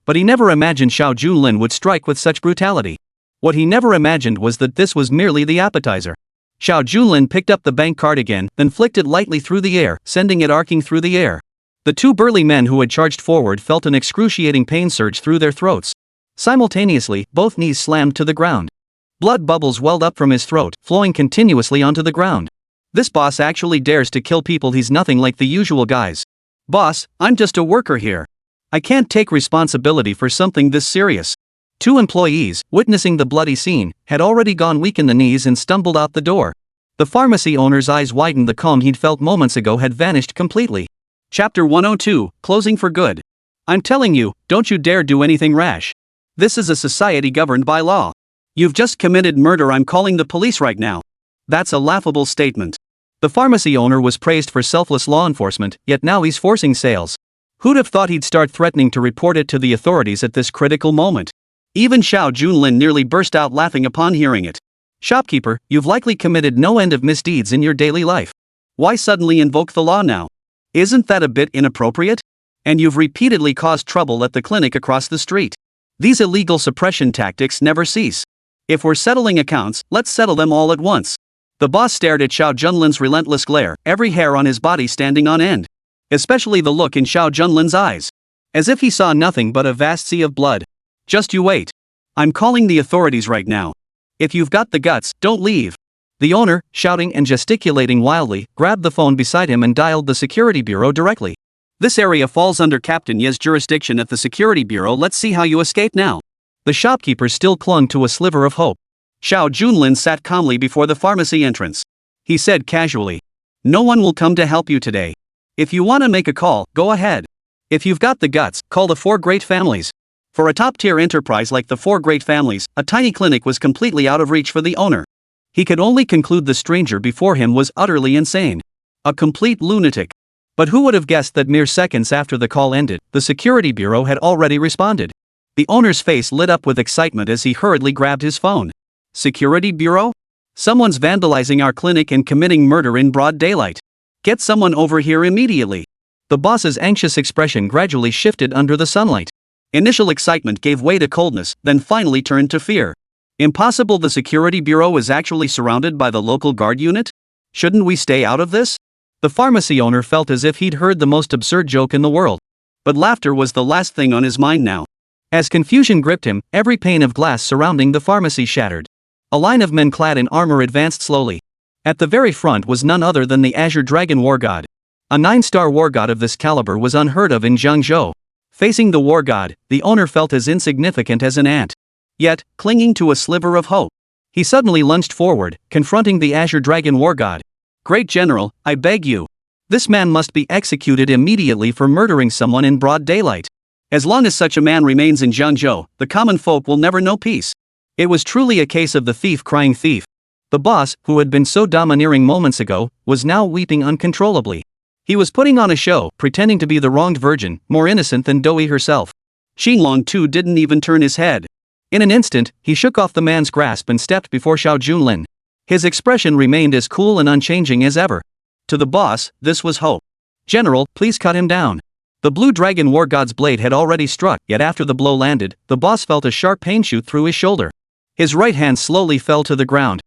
Speaker 1: but he never imagined Xiao Junlin would strike with such brutality. What he never imagined was that this was merely the appetizer. Xiao Junlin picked up the bank card again, then flicked it lightly through the air, sending it arcing through the air. The two burly men who had charged forward felt an excruciating pain surge through their throats. Simultaneously, both knees slammed to the ground. Blood bubbles welled up from his throat, flowing continuously onto the ground. This boss actually dares to kill people. He's nothing like the usual guys. Boss, I'm just a worker here. I can't take responsibility for something this serious. Two employees, witnessing the bloody scene, had already gone weak in the knees and stumbled out the door. The pharmacy owner's eyes widened. The calm he'd felt moments ago had vanished completely. Chapter 102, Closing for Good. I'm telling you, don't you dare do anything rash. This is a society governed by law. You've just committed murder. I'm calling the police right now. That's a laughable statement. The pharmacy owner was praised for selfless law enforcement, yet now he's forcing sales. Who'd have thought he'd start threatening to report it to the authorities at this critical moment? Even Xiao Junlin nearly burst out laughing upon hearing it. Shopkeeper, you've likely committed no end of misdeeds in your daily life. Why suddenly invoke the law now? Isn't that a bit inappropriate? And you've repeatedly caused trouble at the clinic across the street. These illegal suppression tactics never cease. If we're settling accounts, let's settle them all at once. The boss stared at Xiao Junlin's relentless glare, every hair on his body standing on end. Especially the look in Xiao Junlin's eyes. As if he saw nothing but a vast sea of blood. Just you wait. I'm calling the authorities right now. If you've got the guts, don't leave. The owner, shouting and gesticulating wildly, grabbed the phone beside him and dialed the security bureau directly. This area falls under Captain Ye's jurisdiction at the security bureau. Let's see how you escape now. The shopkeeper still clung to a sliver of hope. Xiao Junlin sat calmly before the pharmacy entrance. He said casually, "No one will come to help you today. If you want to make a call, go ahead. If you've got the guts, call the Four Great Families." For a top-tier enterprise like the Four Great Families, a tiny clinic was completely out of reach for the owner. He could only conclude the stranger before him was utterly insane. A complete lunatic. But who would have guessed that mere seconds after the call ended, the security bureau had already responded? The owner's face lit up with excitement as he hurriedly grabbed his phone. Security bureau? Someone's vandalizing our clinic and committing murder in broad daylight. Get someone over here immediately. The boss's anxious expression gradually shifted under the sunlight. Initial excitement gave way to coldness, then finally turned to fear. Impossible. The security bureau is actually surrounded by the local guard unit? Shouldn't we stay out of this? The pharmacy owner felt as if he'd heard the most absurd joke in the world. But laughter was the last thing on his mind now. As confusion gripped him, every pane of glass surrounding the pharmacy shattered. A line of men clad in armor advanced slowly. At the very front was none other than the Azure Dragon War God. A 9-star war god of this caliber was unheard of in Jiangzhou. Facing the war god, the owner felt as insignificant as an ant. Yet, clinging to a sliver of hope, he suddenly lunged forward, confronting the Azure Dragon War God. "Great General, I beg you. This man must be executed immediately for murdering someone in broad daylight. As long as such a man remains in Jiangzhou, the common folk will never know peace." It was truly a case of the thief crying thief. The boss, who had been so domineering moments ago, was now weeping uncontrollably. He was putting on a show, pretending to be the wronged virgin, more innocent than Doi herself. Xinlong too didn't even turn his head. In an instant, he shook off the man's grasp and stepped before Xiao Junlin. His expression remained as cool and unchanging as ever. To the boss, this was hope. "General, please cut him down." The blue dragon war god's blade had already struck, yet after the blow landed, the boss felt a sharp pain shoot through his shoulder. His right hand slowly fell to the ground.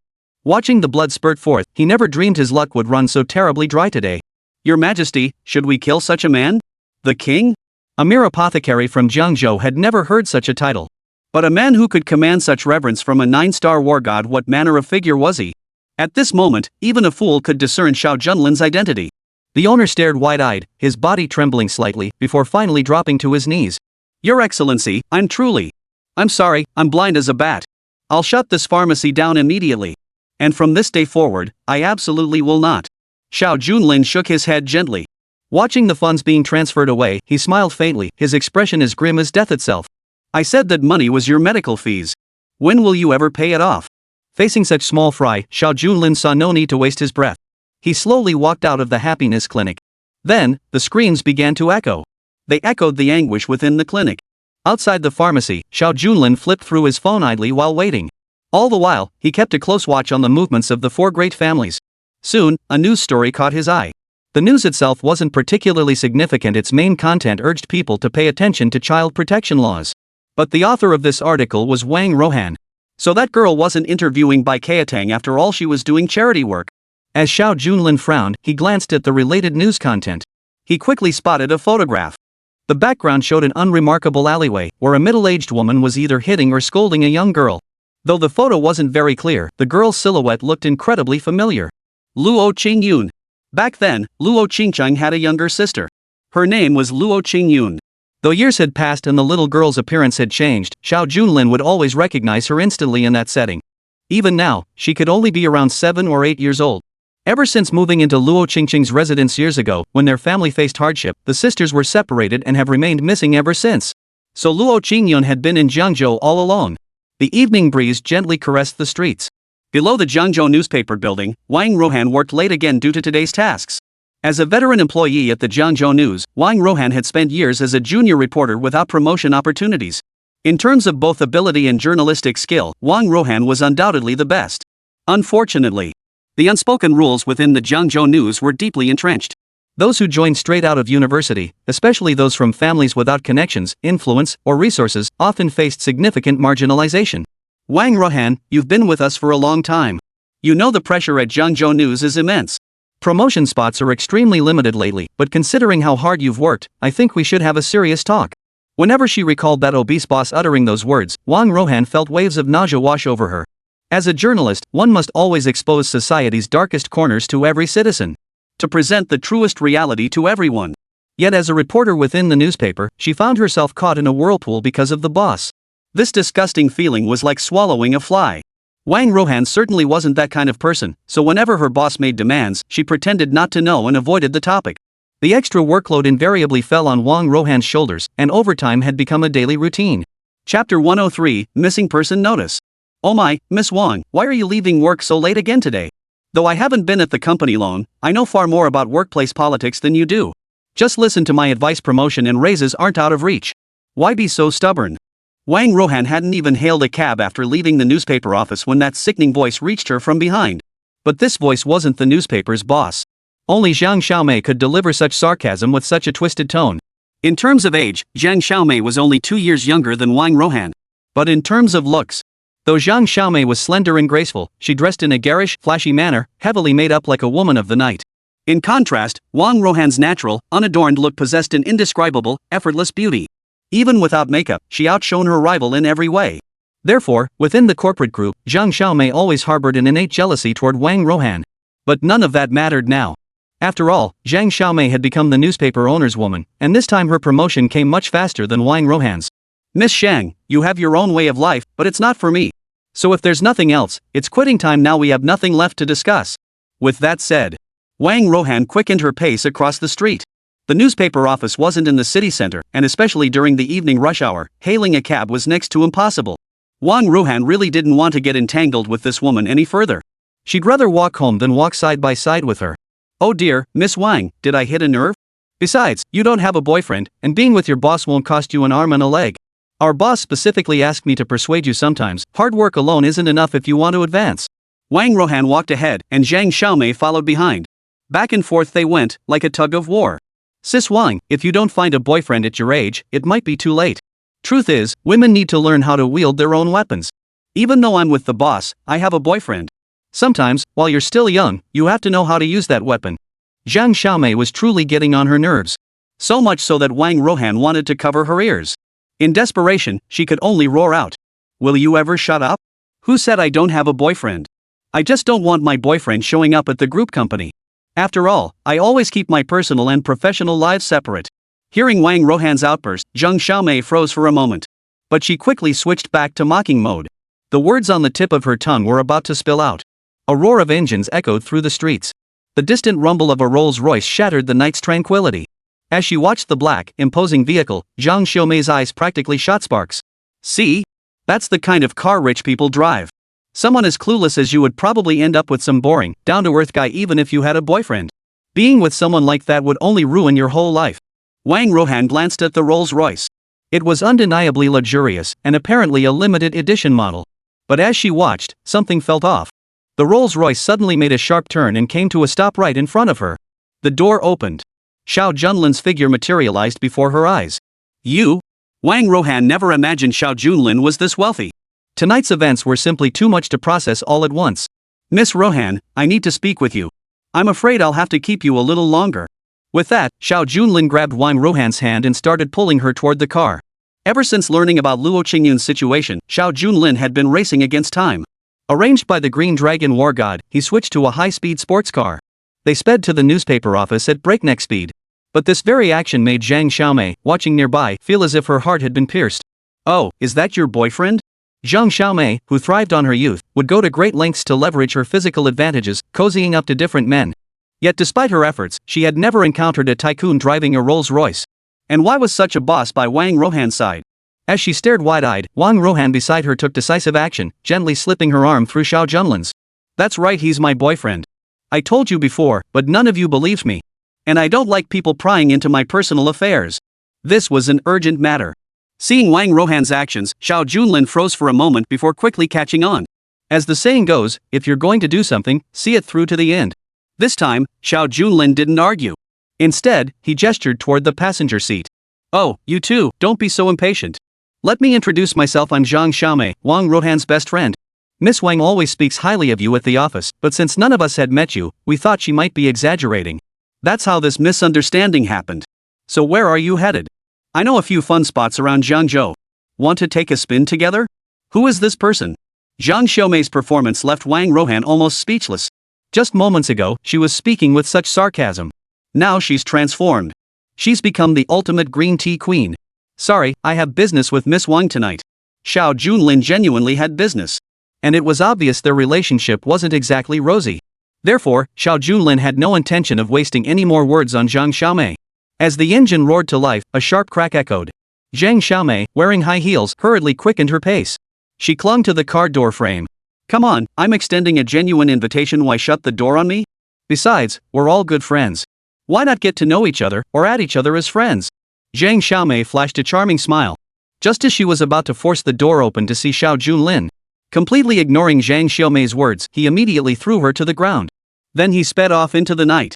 Speaker 1: Watching the blood spurt forth, he never dreamed his luck would run so terribly dry today. "Your Majesty, should we kill such a man? The king?" A mere apothecary from Jiangzhou had never heard such a title. But a man who could command such reverence from a 9-star war god, what manner of figure was he? At this moment, even a fool could discern Xiao Junlin's identity. The owner stared wide-eyed, his body trembling slightly, before finally dropping to his knees. "Your Excellency, I'm sorry, I'm blind as a bat. I'll shut this pharmacy down immediately. And from this day forward, I absolutely will not." Xiao Junlin shook his head gently. Watching the funds being transferred away, he smiled faintly, his expression as grim as death itself. "I said that money was your medical fees. When will you ever pay it off?" Facing such small fry, Xiao Junlin saw no need to waste his breath. He slowly walked out of the happiness clinic. Then, the screams began to echo. They echoed the anguish within the clinic. Outside the pharmacy, Xiao Junlin flipped through his phone idly while waiting. All the while, he kept a close watch on the movements of the Four Great Families. Soon, a news story caught his eye. The news itself wasn't particularly significant. Its main content urged people to pay attention to child protection laws. But the author of this article was Wang Rohan. So that girl wasn't interviewing Bai Keatang after all, she was doing charity work. As Xiao Junlin frowned, he glanced at the related news content. He quickly spotted a photograph. The background showed an unremarkable alleyway, where a middle-aged woman was either hitting or scolding a young girl. Though the photo wasn't very clear, the girl's silhouette looked incredibly familiar. Luo Qingcheng. Back then, Luo Qingcheng had a younger sister. Her name was Luo Qingcheng. Though years had passed and the little girl's appearance had changed, Xiao Junlin would always recognize her instantly in that setting. Even now, she could only be around 7 or 8 years old. Ever since moving into Luo Qingcheng's residence years ago, when their family faced hardship, the sisters were separated and have remained missing ever since. So Luo Qingcheng had been in Jiangzhou all along. The evening breeze gently caressed the streets. Below the Jiangzhou newspaper building, Wang Rohan worked late again due to today's tasks. As a veteran employee at the Jiangzhou News, Wang Rohan had spent years as a junior reporter without promotion opportunities. In terms of both ability and journalistic skill, Wang Rohan was undoubtedly the best. Unfortunately, the unspoken rules within the Jiangzhou News were deeply entrenched. Those who joined straight out of university, especially those from families without connections, influence, or resources, often faced significant marginalization. Wang Rohan, you've been with us for a long time. You know the pressure at Jiangzhou News is immense. Promotion spots are extremely limited lately, but considering how hard you've worked, I think we should have a serious talk. Whenever she recalled that obese boss uttering those words, Wang Rohan felt waves of nausea wash over her. As a journalist, one must always expose society's darkest corners to every citizen, to present the truest reality to everyone. Yet as a reporter within the newspaper, she found herself caught in a whirlpool because of the boss. This disgusting feeling was like swallowing a fly. Wang Rohan certainly wasn't that kind of person, so whenever her boss made demands, she pretended not to know and avoided the topic. The extra workload invariably fell on Wang Rohan's shoulders, and overtime had become a daily routine. Chapter 103, Missing Person Notice. Oh my, Miss Wang, why are you leaving work so late again today? Though I haven't been at the company long, I know far more about workplace politics than you do. Just listen to my advice: promotion and raises aren't out of reach. Why be so stubborn? Wang Rohan hadn't even hailed a cab after leaving the newspaper office when that sickening voice reached her from behind. But this voice wasn't the newspaper's boss. Only Zhang Xiaomei could deliver such sarcasm with such a twisted tone. In terms of age, Zhang Xiaomei was only 2 years younger than Wang Rohan. But in terms of looks, though Zhang Xiaomei was slender and graceful, she dressed in a garish, flashy manner, heavily made up like a woman of the night. In contrast, Wang Rohan's natural, unadorned look possessed an indescribable, effortless beauty. Even without makeup, she outshone her rival in every way. Therefore, within the corporate group, Zhang Xiaomei always harbored an innate jealousy toward Wang Rohan. But none of that mattered now. After all, Zhang Xiaomei had become the newspaper owner's woman, and this time her promotion came much faster than Wang Rohan's. Miss Shang, you have your own way of life, but it's not for me. So if there's nothing else, it's quitting time now. We have nothing left to discuss. With that said, Wang Rohan quickened her pace across the street. The newspaper office wasn't in the city center, and especially during the evening rush hour, hailing a cab was next to impossible. Wang Rohan really didn't want to get entangled with this woman any further. She'd rather walk home than walk side by side with her. Oh dear, Miss Wang, did I hit a nerve? Besides, you don't have a boyfriend, and being with your boss won't cost you an arm and a leg. Our boss specifically asked me to persuade you sometimes. Hard work alone isn't enough if you want to advance. Wang Rohan walked ahead, and Zhang Xiaomei followed behind. Back and forth they went, like a tug of war. Sis Wang, if you don't find a boyfriend at your age, it might be too late. Truth is, women need to learn how to wield their own weapons. Even though I'm with the boss, I have a boyfriend. Sometimes, while you're still young, you have to know how to use that weapon. Zhang Xiaomei was truly getting on her nerves. So much so that Wang Rohan wanted to cover her ears. In desperation, she could only roar out. Will you ever shut up? Who said I don't have a boyfriend? I just don't want my boyfriend showing up at the group company. After all, I always keep my personal and professional lives separate. Hearing Wang Rohan's outburst, Zhang Xiaomei froze for a moment. But she quickly switched back to mocking mode. The words on the tip of her tongue were about to spill out. A roar of engines echoed through the streets. The distant rumble of a Rolls-Royce shattered the night's tranquility. As she watched the black, imposing vehicle, Zhang Xiaomei's eyes practically shot sparks. See? That's the kind of car rich people drive. Someone as clueless as you would probably end up with some boring, down-to-earth guy even if you had a boyfriend. Being with someone like that would only ruin your whole life. Wang Rohan glanced at the Rolls-Royce. It was undeniably luxurious, and apparently a limited edition model. But as she watched, something felt off. The Rolls-Royce suddenly made a sharp turn and came to a stop right in front of her. The door opened. Xiao Junlin's figure materialized before her eyes. You? Wang Rohan never imagined Xiao Junlin was this wealthy. Tonight's events were simply too much to process all at once. Miss Rohan, I need to speak with you. I'm afraid I'll have to keep you a little longer. With that, Xiao Junlin grabbed Wang Rohan's hand and started pulling her toward the car. Ever since learning about Luo Qingyun's situation, Xiao Junlin had been racing against time. Arranged by the Green Dragon War God, he switched to a high-speed sports car. They sped to the newspaper office at breakneck speed. But this very action made Zhang Xiaomei, watching nearby, feel as if her heart had been pierced. Oh, is that your boyfriend? Zhang Xiaomei, who thrived on her youth, would go to great lengths to leverage her physical advantages, cozying up to different men. Yet despite her efforts, she had never encountered a tycoon driving a Rolls-Royce. And why was such a boss by Wang Rohan's side? As she stared wide-eyed, Wang Rohan beside her took decisive action, gently slipping her arm through Xiao Junlin's. That's right, he's my boyfriend. I told you before, but none of you believed me. And I don't like people prying into my personal affairs. This was an urgent matter. Seeing Wang Rohan's actions, Xiao Junlin froze for a moment before quickly catching on. As the saying goes, if you're going to do something, see it through to the end. This time, Xiao Junlin didn't argue. Instead, he gestured toward the passenger seat. Oh, you two, don't be so impatient. Let me introduce myself, I'm Zhang Xiaomei, Wang Rohan's best friend. Miss Wang always speaks highly of you at the office, but since none of us had met you, we thought she might be exaggerating. That's how this misunderstanding happened. So where are you headed? I know a few fun spots around Jiangzhou. Want to take a spin together? Who is this person? Zhang Xiaomei's performance left Wang Rohan almost speechless. Just moments ago, she was speaking with such sarcasm. Now she's transformed. She's become the ultimate green tea queen. Sorry, I have business with Miss Wang tonight. Xiao Junlin genuinely had business. And it was obvious their relationship wasn't exactly rosy. Therefore, Xiao Junlin had no intention of wasting any more words on Zhang Xiaomei. As the engine roared to life, a sharp crack echoed. Zhang Xiaomei, wearing high heels, hurriedly quickened her pace. She clung to the car door frame. Come on, I'm extending a genuine invitation, why shut the door on me? Besides, we're all good friends. Why not get to know each other, or add each other as friends? Zhang Xiaomei flashed a charming smile. Just as she was about to force the door open to see Xiao Junlin. Completely ignoring Zhang Xiaomei's words, he immediately threw her to the ground. Then he sped off into the night.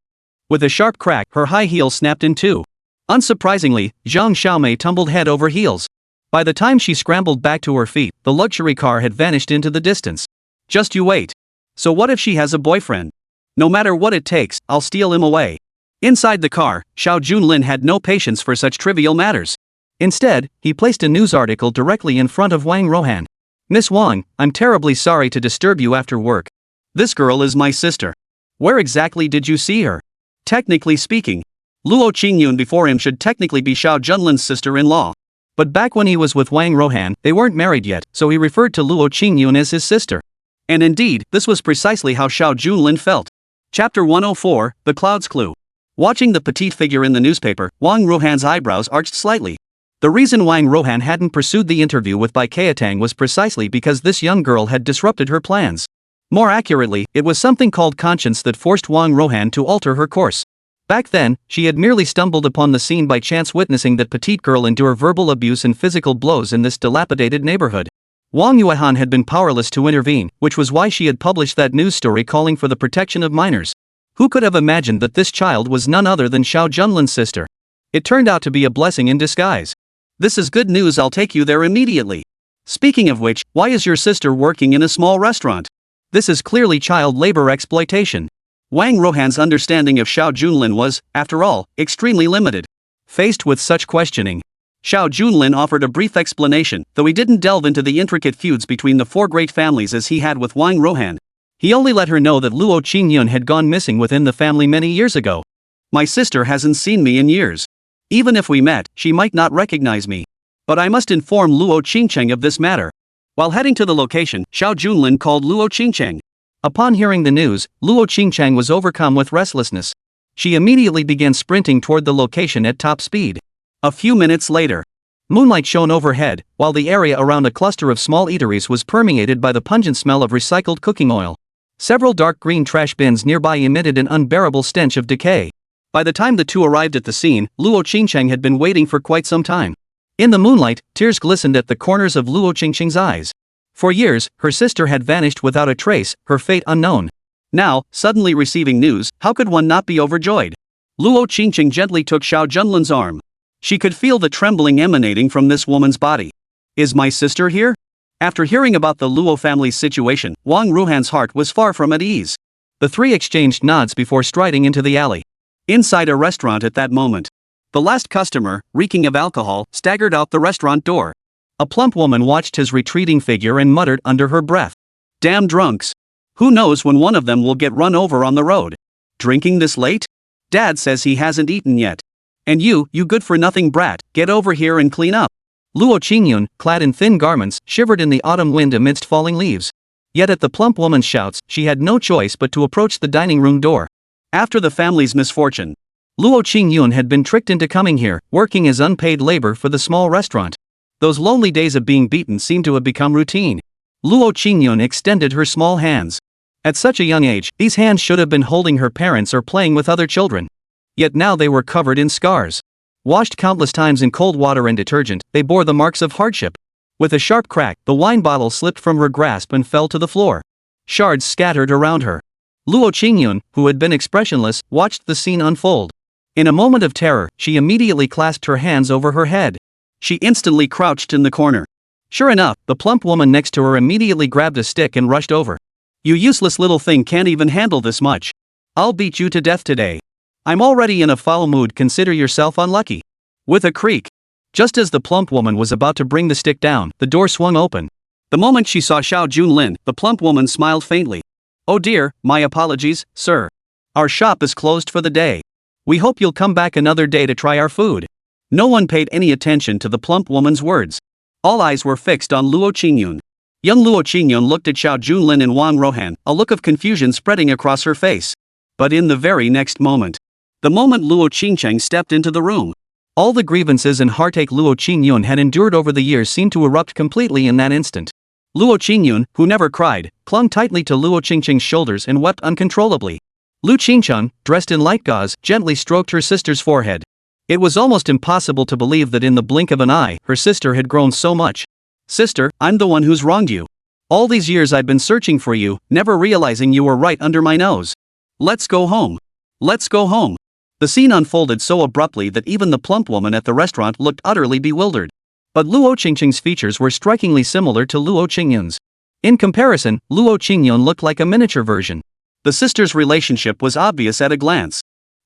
Speaker 1: With a sharp crack, her high heel snapped in two. Unsurprisingly, Zhang Xiaomei tumbled head over heels. By the time she scrambled back to her feet, the luxury car had vanished into the distance. Just you wait. So what if she has a boyfriend? No matter what it takes, I'll steal him away. Inside the car, Xiao Junlin had no patience for such trivial matters. Instead, he placed a news article directly in front of Wang Rohan. Miss Wang, I'm terribly sorry to disturb you after work. This girl is my sister. Where exactly did you see her? Technically speaking, Luo Qingyun before him should technically be Xiao Junlin's sister-in-law. But back when he was with Wang Rohan, they weren't married yet, so he referred to Luo Qingyun as his sister. And indeed, this was precisely how Xiao Junlin felt. Chapter 104, The Cloud's Clue. Watching the petite figure in the newspaper, Wang Rohan's eyebrows arched slightly. The reason Wang Rohan hadn't pursued the interview with Bai Keitang was precisely because this young girl had disrupted her plans. More accurately, it was something called conscience that forced Wang Rohan to alter her course. Back then, she had merely stumbled upon the scene by chance, witnessing that petite girl endure verbal abuse and physical blows in this dilapidated neighborhood. Wang Yuehan had been powerless to intervene, which was why she had published that news story calling for the protection of minors. Who could have imagined that this child was none other than Xiao Junlin's sister? It turned out to be a blessing in disguise. This is good news, I'll take you there immediately. Speaking of which, why is your sister working in a small restaurant? This is clearly child labor exploitation. Wang Rohan's understanding of Xiao Junlin was, after all, extremely limited. Faced with such questioning, Xiao Junlin offered a brief explanation, though he didn't delve into the intricate feuds between the four great families as he had with Wang Rohan. He only let her know that Luo Qingyun had gone missing within the family many years ago. My sister hasn't seen me in years. Even if we met, she might not recognize me. But I must inform Luo Qingcheng of this matter. While heading to the location, Xiao Junlin called Luo Qingcheng. Upon hearing the news, Luo Qingcheng was overcome with restlessness. She immediately began sprinting toward the location at top speed. A few minutes later, moonlight shone overhead, while the area around a cluster of small eateries was permeated by the pungent smell of recycled cooking oil. Several dark green trash bins nearby emitted an unbearable stench of decay. By the time the two arrived at the scene, Luo Qingcheng had been waiting for quite some time. In the moonlight, tears glistened at the corners of Luo Qingcheng's eyes. For years, her sister had vanished without a trace, her fate unknown. Now, suddenly receiving news, how could one not be overjoyed? Luo Qingcheng gently took Xiao Junlin's arm. She could feel the trembling emanating from this woman's body. Is my sister here? After hearing about the Luo family's situation, Wang Rohan's heart was far from at ease. The three exchanged nods before striding into the alley. Inside a restaurant at that moment, The last customer, reeking of alcohol, staggered out the restaurant door. A plump woman watched his retreating figure and muttered under her breath. Damn drunks. Who knows when one of them will get run over on the road? Drinking this late? Dad says he hasn't eaten yet. And you good-for-nothing brat, get over here and clean up. Luo Qingcheng, clad in thin garments, shivered in the autumn wind amidst falling leaves. Yet at the plump woman's shouts, she had no choice but to approach the dining room door. After the family's misfortune, Luo Qingcheng had been tricked into coming here, working as unpaid labor for the small restaurant. Those lonely days of being beaten seemed to have become routine. Luo Qingcheng extended her small hands. At such a young age, these hands should have been holding her parents or playing with other children. Yet now they were covered in scars. Washed countless times in cold water and detergent, they bore the marks of hardship. With a sharp crack, the wine bottle slipped from her grasp and fell to the floor. Shards scattered around her. Luo Qingcheng, who had been expressionless, watched the scene unfold. In a moment of terror, she immediately clasped her hands over her head. She instantly crouched in the corner. Sure enough, the plump woman next to her immediately grabbed a stick and rushed over. You useless little thing can't even handle this much. I'll beat you to death today. I'm already in a foul mood, consider yourself unlucky. With a creak. Just as the plump woman was about to bring the stick down, the door swung open. The moment she saw Xiao Junlin, the plump woman smiled faintly. Oh dear, my apologies, sir. Our shop is closed for the day. We hope you'll come back another day to try our food. No one paid any attention to the plump woman's words. All eyes were fixed on Luo Qingcheng. Young Luo Qingcheng looked at Xiao Junlin and Wang Rohan, a look of confusion spreading across her face. But in the very next moment, the moment Luo Qingcheng stepped into the room, all the grievances and heartache Luo Qingcheng had endured over the years seemed to erupt completely in that instant. Luo Qingcheng, who never cried, clung tightly to Luo Qingcheng's shoulders and wept uncontrollably. Luo Qingcheng, dressed in light gauze, gently stroked her sister's forehead. It was almost impossible to believe that in the blink of an eye, her sister had grown so much. Sister, I'm the one who's wronged you. All these years I've been searching for you, never realizing you were right under my nose. Let's go home. Let's go home. The scene unfolded so abruptly that even the plump woman at the restaurant looked utterly bewildered. But Luo Qingcheng's features were strikingly similar to Luo Qingcheng's. In comparison, Luo Qingcheng looked like a miniature version. The sisters' relationship was obvious at a glance.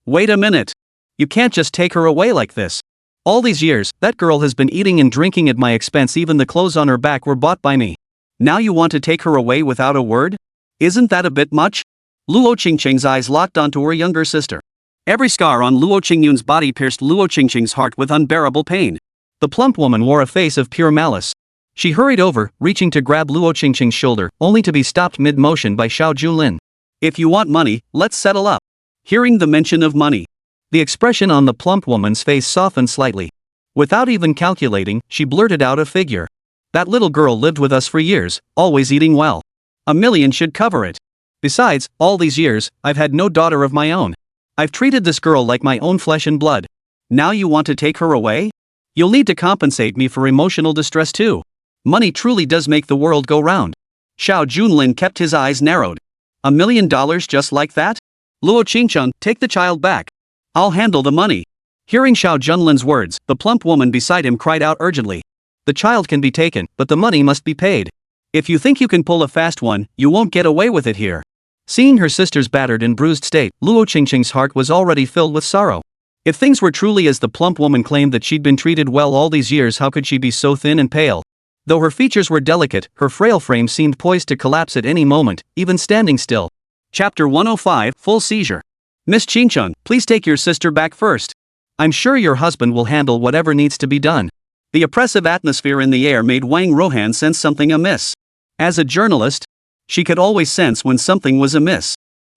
Speaker 1: Wait a minute. You can't just take her away like this. All these years, that girl has been eating and drinking at my expense, even the clothes on her back were bought by me. Now you want to take her away without a word? Isn't that a bit much? Luo Qingcheng's eyes locked onto her younger sister. Every scar on Luo Qingcheng's body pierced Luo Qingcheng's heart with unbearable pain. The plump woman wore a face of pure malice. She hurried over, reaching to grab Luo Qingcheng's shoulder, only to be stopped mid-motion by Xiao Junlin. If you want money, let's settle up. Hearing the mention of money, the expression on the plump woman's face softened slightly. Without even calculating, she blurted out a figure. That little girl lived with us for years, always eating well. 1 million should cover it. Besides, all these years, I've had no daughter of my own. I've treated this girl like my own flesh and blood. Now you want to take her away? You'll need to compensate me for emotional distress too. Money truly does make the world go round. Xiao Junlin kept his eyes narrowed. $1 million just like that? Luo Qingcheng, take the child back. I'll handle the money. Hearing Xiao Junlin's words, the plump woman beside him cried out urgently. The child can be taken, but the money must be paid. If you think you can pull a fast one, you won't get away with it here. Seeing her sister's battered and bruised state, Luo Qingcheng's heart was already filled with sorrow. If things were truly as the plump woman claimed that she'd been treated well all these years, how could she be so thin and pale? Though her features were delicate, her frail frame seemed poised to collapse at any moment, even standing still. Chapter 105, Full Seizure. Miss Qingcheng, please take your sister back first. I'm sure your husband will handle whatever needs to be done. The oppressive atmosphere in the air made Wang Rohan sense something amiss. As a journalist, she could always sense when something was amiss.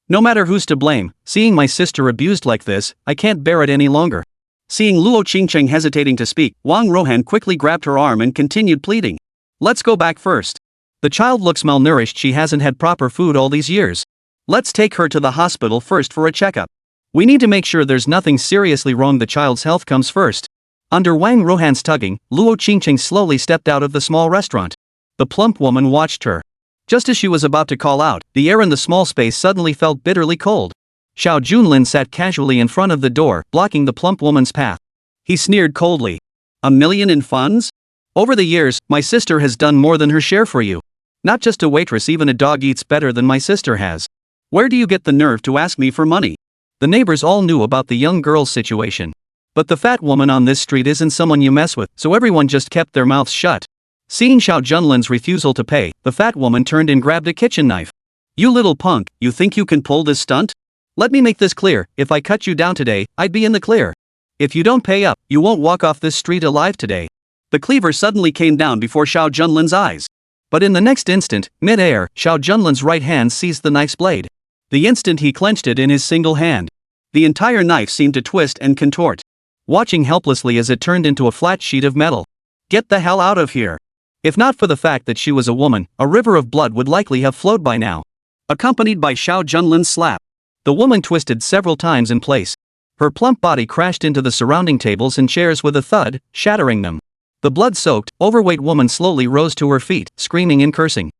Speaker 1: No matter who's to blame, seeing my sister abused like this, I can't bear it any longer. Seeing Luo Qingcheng hesitating to speak, Wang Rohan quickly grabbed her arm and continued pleading. Let's go back first. The child looks malnourished, she hasn't had proper food all these years. Let's take her to the hospital first for a checkup. We need to make sure there's nothing seriously wrong, the child's health comes first. Under Wang Rohan's tugging, Luo Qingcheng slowly stepped out of the small restaurant. The plump woman watched her. Just as she was about to call out, the air in the small space suddenly felt bitterly cold. Xiao Junlin sat casually in front of the door, blocking the plump woman's path. He sneered coldly. 1 million in funds? Over the years, my sister has done more than her share for you. Not just a waitress, even a dog eats better than my sister has. Where do you get the nerve to ask me for money? The neighbors all knew about the young girl's situation. But the fat woman on this street isn't someone you mess with, so everyone just kept their mouths shut. Seeing Xiao Junlin's refusal to pay, the fat woman turned and grabbed a kitchen knife. You little punk, you think you can pull this stunt? Let me make this clear, if I cut you down today, I'd be in the clear. If you don't pay up, you won't walk off this street alive today. The cleaver suddenly came down before Xiao Junlin's eyes. But in the next instant, mid-air, Xiao Junlin's right hand seized the knife's blade. The instant he clenched it in his single hand, the entire knife seemed to twist and contort, watching helplessly as it turned into a flat sheet of metal. Get the hell out of here. If not for the fact that she was a woman, a river of blood would likely have flowed by now. Accompanied by Xiao Junlin's slap, the woman twisted several times in place. Her plump body crashed into the surrounding tables and chairs with a thud, shattering them. The blood-soaked, overweight woman slowly rose to her feet, screaming and cursing.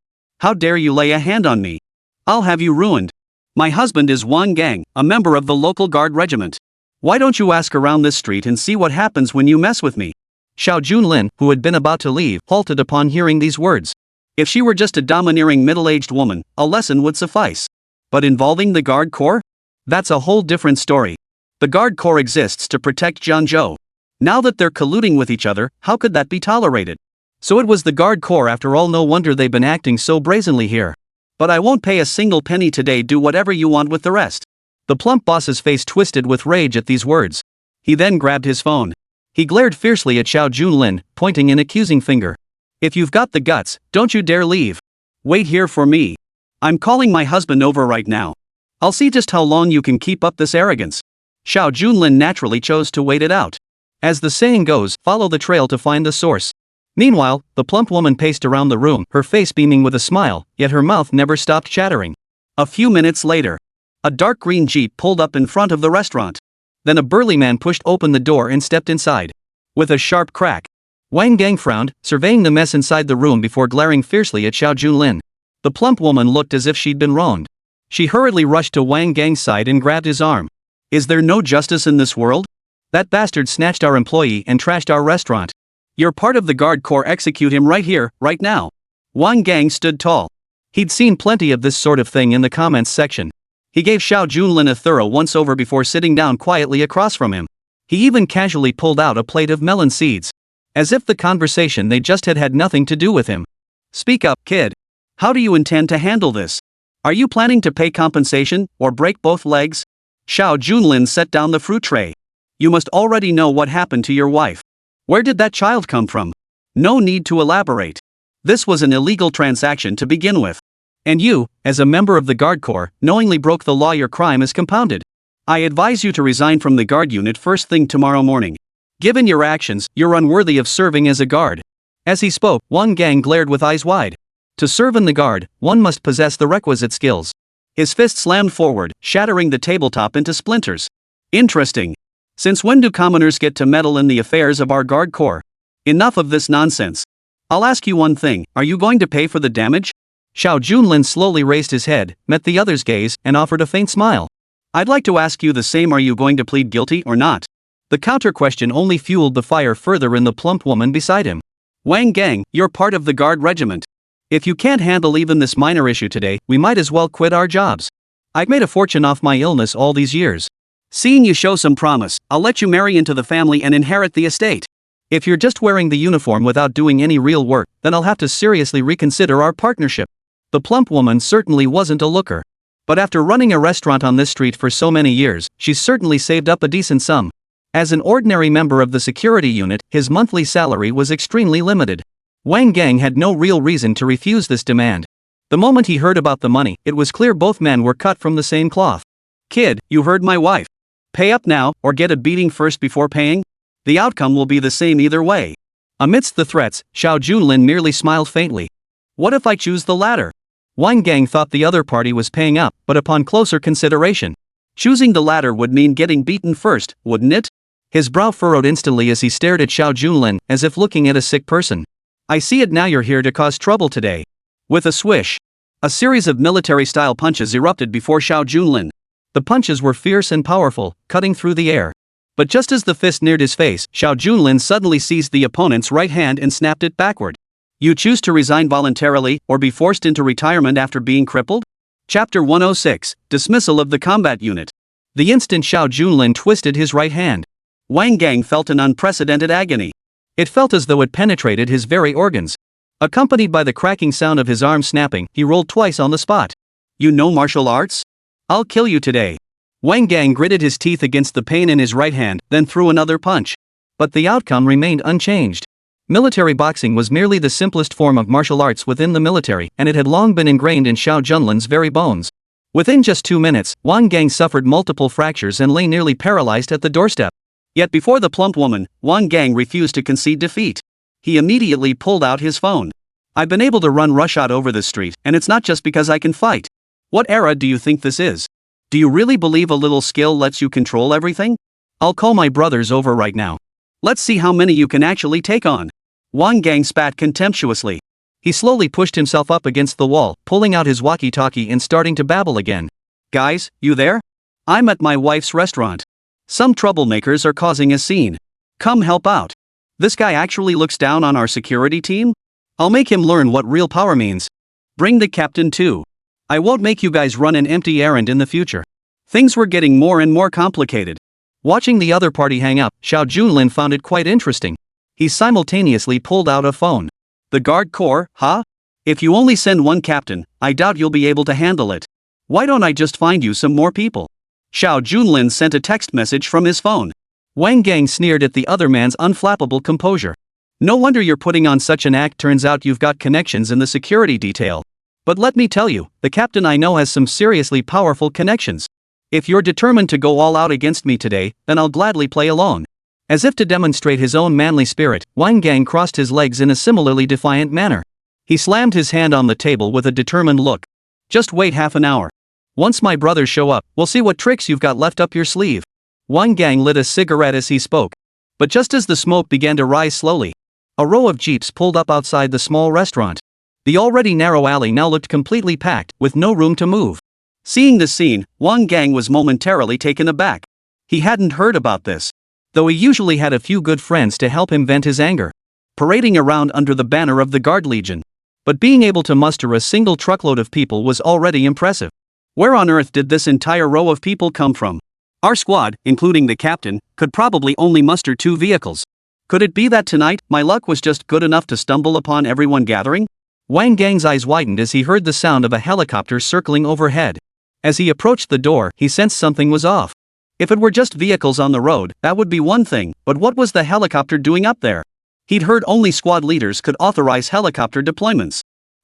Speaker 1: How dare you lay a hand on me? I'll have you ruined. My husband is Wang Gang, a member of the local guard regiment. Why don't you ask around this street and see what happens when you mess with me? Xiao Junlin, who had been about to leave, halted upon hearing these words. If she were just a domineering middle-aged woman, a lesson would suffice. But involving the guard corps? That's a whole different story. The guard corps exists to protect Jiangzhou. Now that they're colluding with each other, how could that be tolerated? So it was the guard corps after all, no wonder they've been acting so brazenly here. But I won't pay a single penny today, do whatever you want with the rest. The plump boss's face twisted with rage at these words. He then grabbed his phone. He glared fiercely at Xiao Junlin, pointing an accusing finger. If you've got the guts, don't you dare leave. Wait here for me. I'm calling my husband over right now. I'll see just how long you can keep up this arrogance. Xiao Junlin naturally chose to wait it out. As the saying goes, follow the trail to find the source. Meanwhile, the plump woman paced around the room, her face beaming with a smile, yet her mouth never stopped chattering. A few minutes later, a dark green jeep pulled up in front of the restaurant. Then a burly man pushed open the door and stepped inside. With a sharp crack, Wang Gang frowned, surveying the mess inside the room before glaring fiercely at Xiao Junlin. The plump woman looked as if she'd been wronged. She hurriedly rushed to Wang Gang's side and grabbed his arm. Is there no justice in this world? That bastard snatched our employee and trashed our restaurant. You're part of the guard corps, execute him right here, right now. Wang Gang stood tall. He'd seen plenty of this sort of thing in the comments section. He gave Xiao Junlin a thorough once-over before sitting down quietly across from him. He even casually pulled out a plate of melon seeds. As if the conversation they just had nothing to do with him. Speak up, kid. How do you intend to handle this? Are you planning to pay compensation, or break both legs? Xiao Junlin set down the fruit tray. You must already know what happened to your wife. Where did that child come from? No need to elaborate. This was an illegal transaction to begin with. And you, as a member of the guard corps, knowingly broke the law. Your crime is compounded. I advise you to resign from the guard unit first thing tomorrow morning. Given your actions, you're unworthy of serving as a guard. As he spoke, Wang Gang glared with eyes wide. To serve in the guard, one must possess the requisite skills. His fist slammed forward, shattering the tabletop into splinters. Interesting. Since when do commoners get to meddle in the affairs of our guard corps? Enough of this nonsense. I'll ask you one thing, are you going to pay for the damage? Xiao Junlin slowly raised his head, met the other's gaze, and offered a faint smile. I'd like to ask you the same, are you going to plead guilty or not? The counter question only fueled the fire further in the plump woman beside him. Wang Gang, you're part of the guard regiment. If you can't handle even this minor issue today, we might as well quit our jobs. I've made a fortune off my illness all these years. Seeing you show some promise, I'll let you marry into the family and inherit the estate. If you're just wearing the uniform without doing any real work, then I'll have to seriously reconsider our partnership. The plump woman certainly wasn't a looker. But after running a restaurant on this street for so many years, she's certainly saved up a decent sum. As an ordinary member of the security unit, his monthly salary was extremely limited. Wang Gang had no real reason to refuse this demand. The moment he heard about the money, it was clear both men were cut from the same cloth. Kid, you heard my wife. Pay up now, or get a beating first before paying? The outcome will be the same either way. Amidst the threats, Xiao Junlin merely smiled faintly. What if I choose the latter? Wang Gang thought the other party was paying up, but upon closer consideration, choosing the latter would mean getting beaten first, wouldn't it? His brow furrowed instantly as he stared at Xiao Junlin, as if looking at a sick person. I see it now, you're here to cause trouble today. With a swish, a series of military-style punches erupted before Xiao Junlin. The punches were fierce and powerful, cutting through the air. But just as the fist neared his face, Xiao Junlin suddenly seized the opponent's right hand and snapped it backward. You choose to resign voluntarily, or be forced into retirement after being crippled? Chapter 106, Dismissal of the Combat Unit. The instant Xiao Junlin twisted his right hand, Wang Gang felt an unprecedented agony. It felt as though it penetrated his very organs. Accompanied by the cracking sound of his arm snapping, he rolled twice on the spot. You know martial arts? I'll kill you today. Wang Gang gritted his teeth against the pain in his right hand, then threw another punch. But the outcome remained unchanged. Military boxing was merely the simplest form of martial arts within the military, and it had long been ingrained in Xiao Junlin's very bones. Within just 2 minutes, Wang Gang suffered multiple fractures and lay nearly paralyzed at the doorstep. Yet before the plump woman, Wang Gang refused to concede defeat. He immediately pulled out his phone. I've been able to run rushshot over the street, and it's not just because I can fight. What era do you think this is? Do you really believe a little skill lets you control everything? I'll call my brothers over right now. Let's see how many you can actually take on. Wang Gang spat contemptuously. He slowly pushed himself up against the wall, pulling out his walkie-talkie and starting to babble again. Guys, you there? I'm at my wife's restaurant. Some troublemakers are causing a scene. Come help out. This guy actually looks down on our security team? I'll make him learn what real power means. Bring the captain too. I won't make you guys run an empty errand in the future. Things were getting more and more complicated. Watching the other party hang up, Xiao Junlin found it quite interesting. He simultaneously pulled out a phone. The guard corps, huh? If you only send one captain, I doubt you'll be able to handle it. Why don't I just find you some more people? Xiao Junlin sent a text message from his phone. Wang Gang sneered at the other man's unflappable composure. No wonder you're putting on such an act, turns out you've got connections in the security detail. But let me tell you, the captain I know has some seriously powerful connections. If you're determined to go all out against me today, then I'll gladly play along. As if to demonstrate his own manly spirit, Wang Gang crossed his legs in a similarly defiant manner. He slammed his hand on the table with a determined look. Just wait half an hour. Once my brothers show up, we'll see what tricks you've got left up your sleeve. Wang Gang lit a cigarette as he spoke. But just as the smoke began to rise slowly, a row of jeeps pulled up outside the small restaurant. The already narrow alley now looked completely packed, with no room to move. Seeing this scene, Wang Gang was momentarily taken aback. He hadn't heard about this. Though he usually had a few good friends to help him vent his anger, parading around under the banner of the Guard Legion. But being able to muster a single truckload of people was already impressive. Where on earth did this entire row of people come from? Our squad, including the captain, could probably only muster 2 vehicles. Could it be that tonight, my luck was just good enough to stumble upon everyone gathering? Wang Gang's eyes widened as he heard the sound of a helicopter circling overhead. As he approached the door, he sensed something was off. If it were just vehicles on the road, that would be one thing, but what was the helicopter doing up there? He'd heard only squad leaders could authorize helicopter deployments.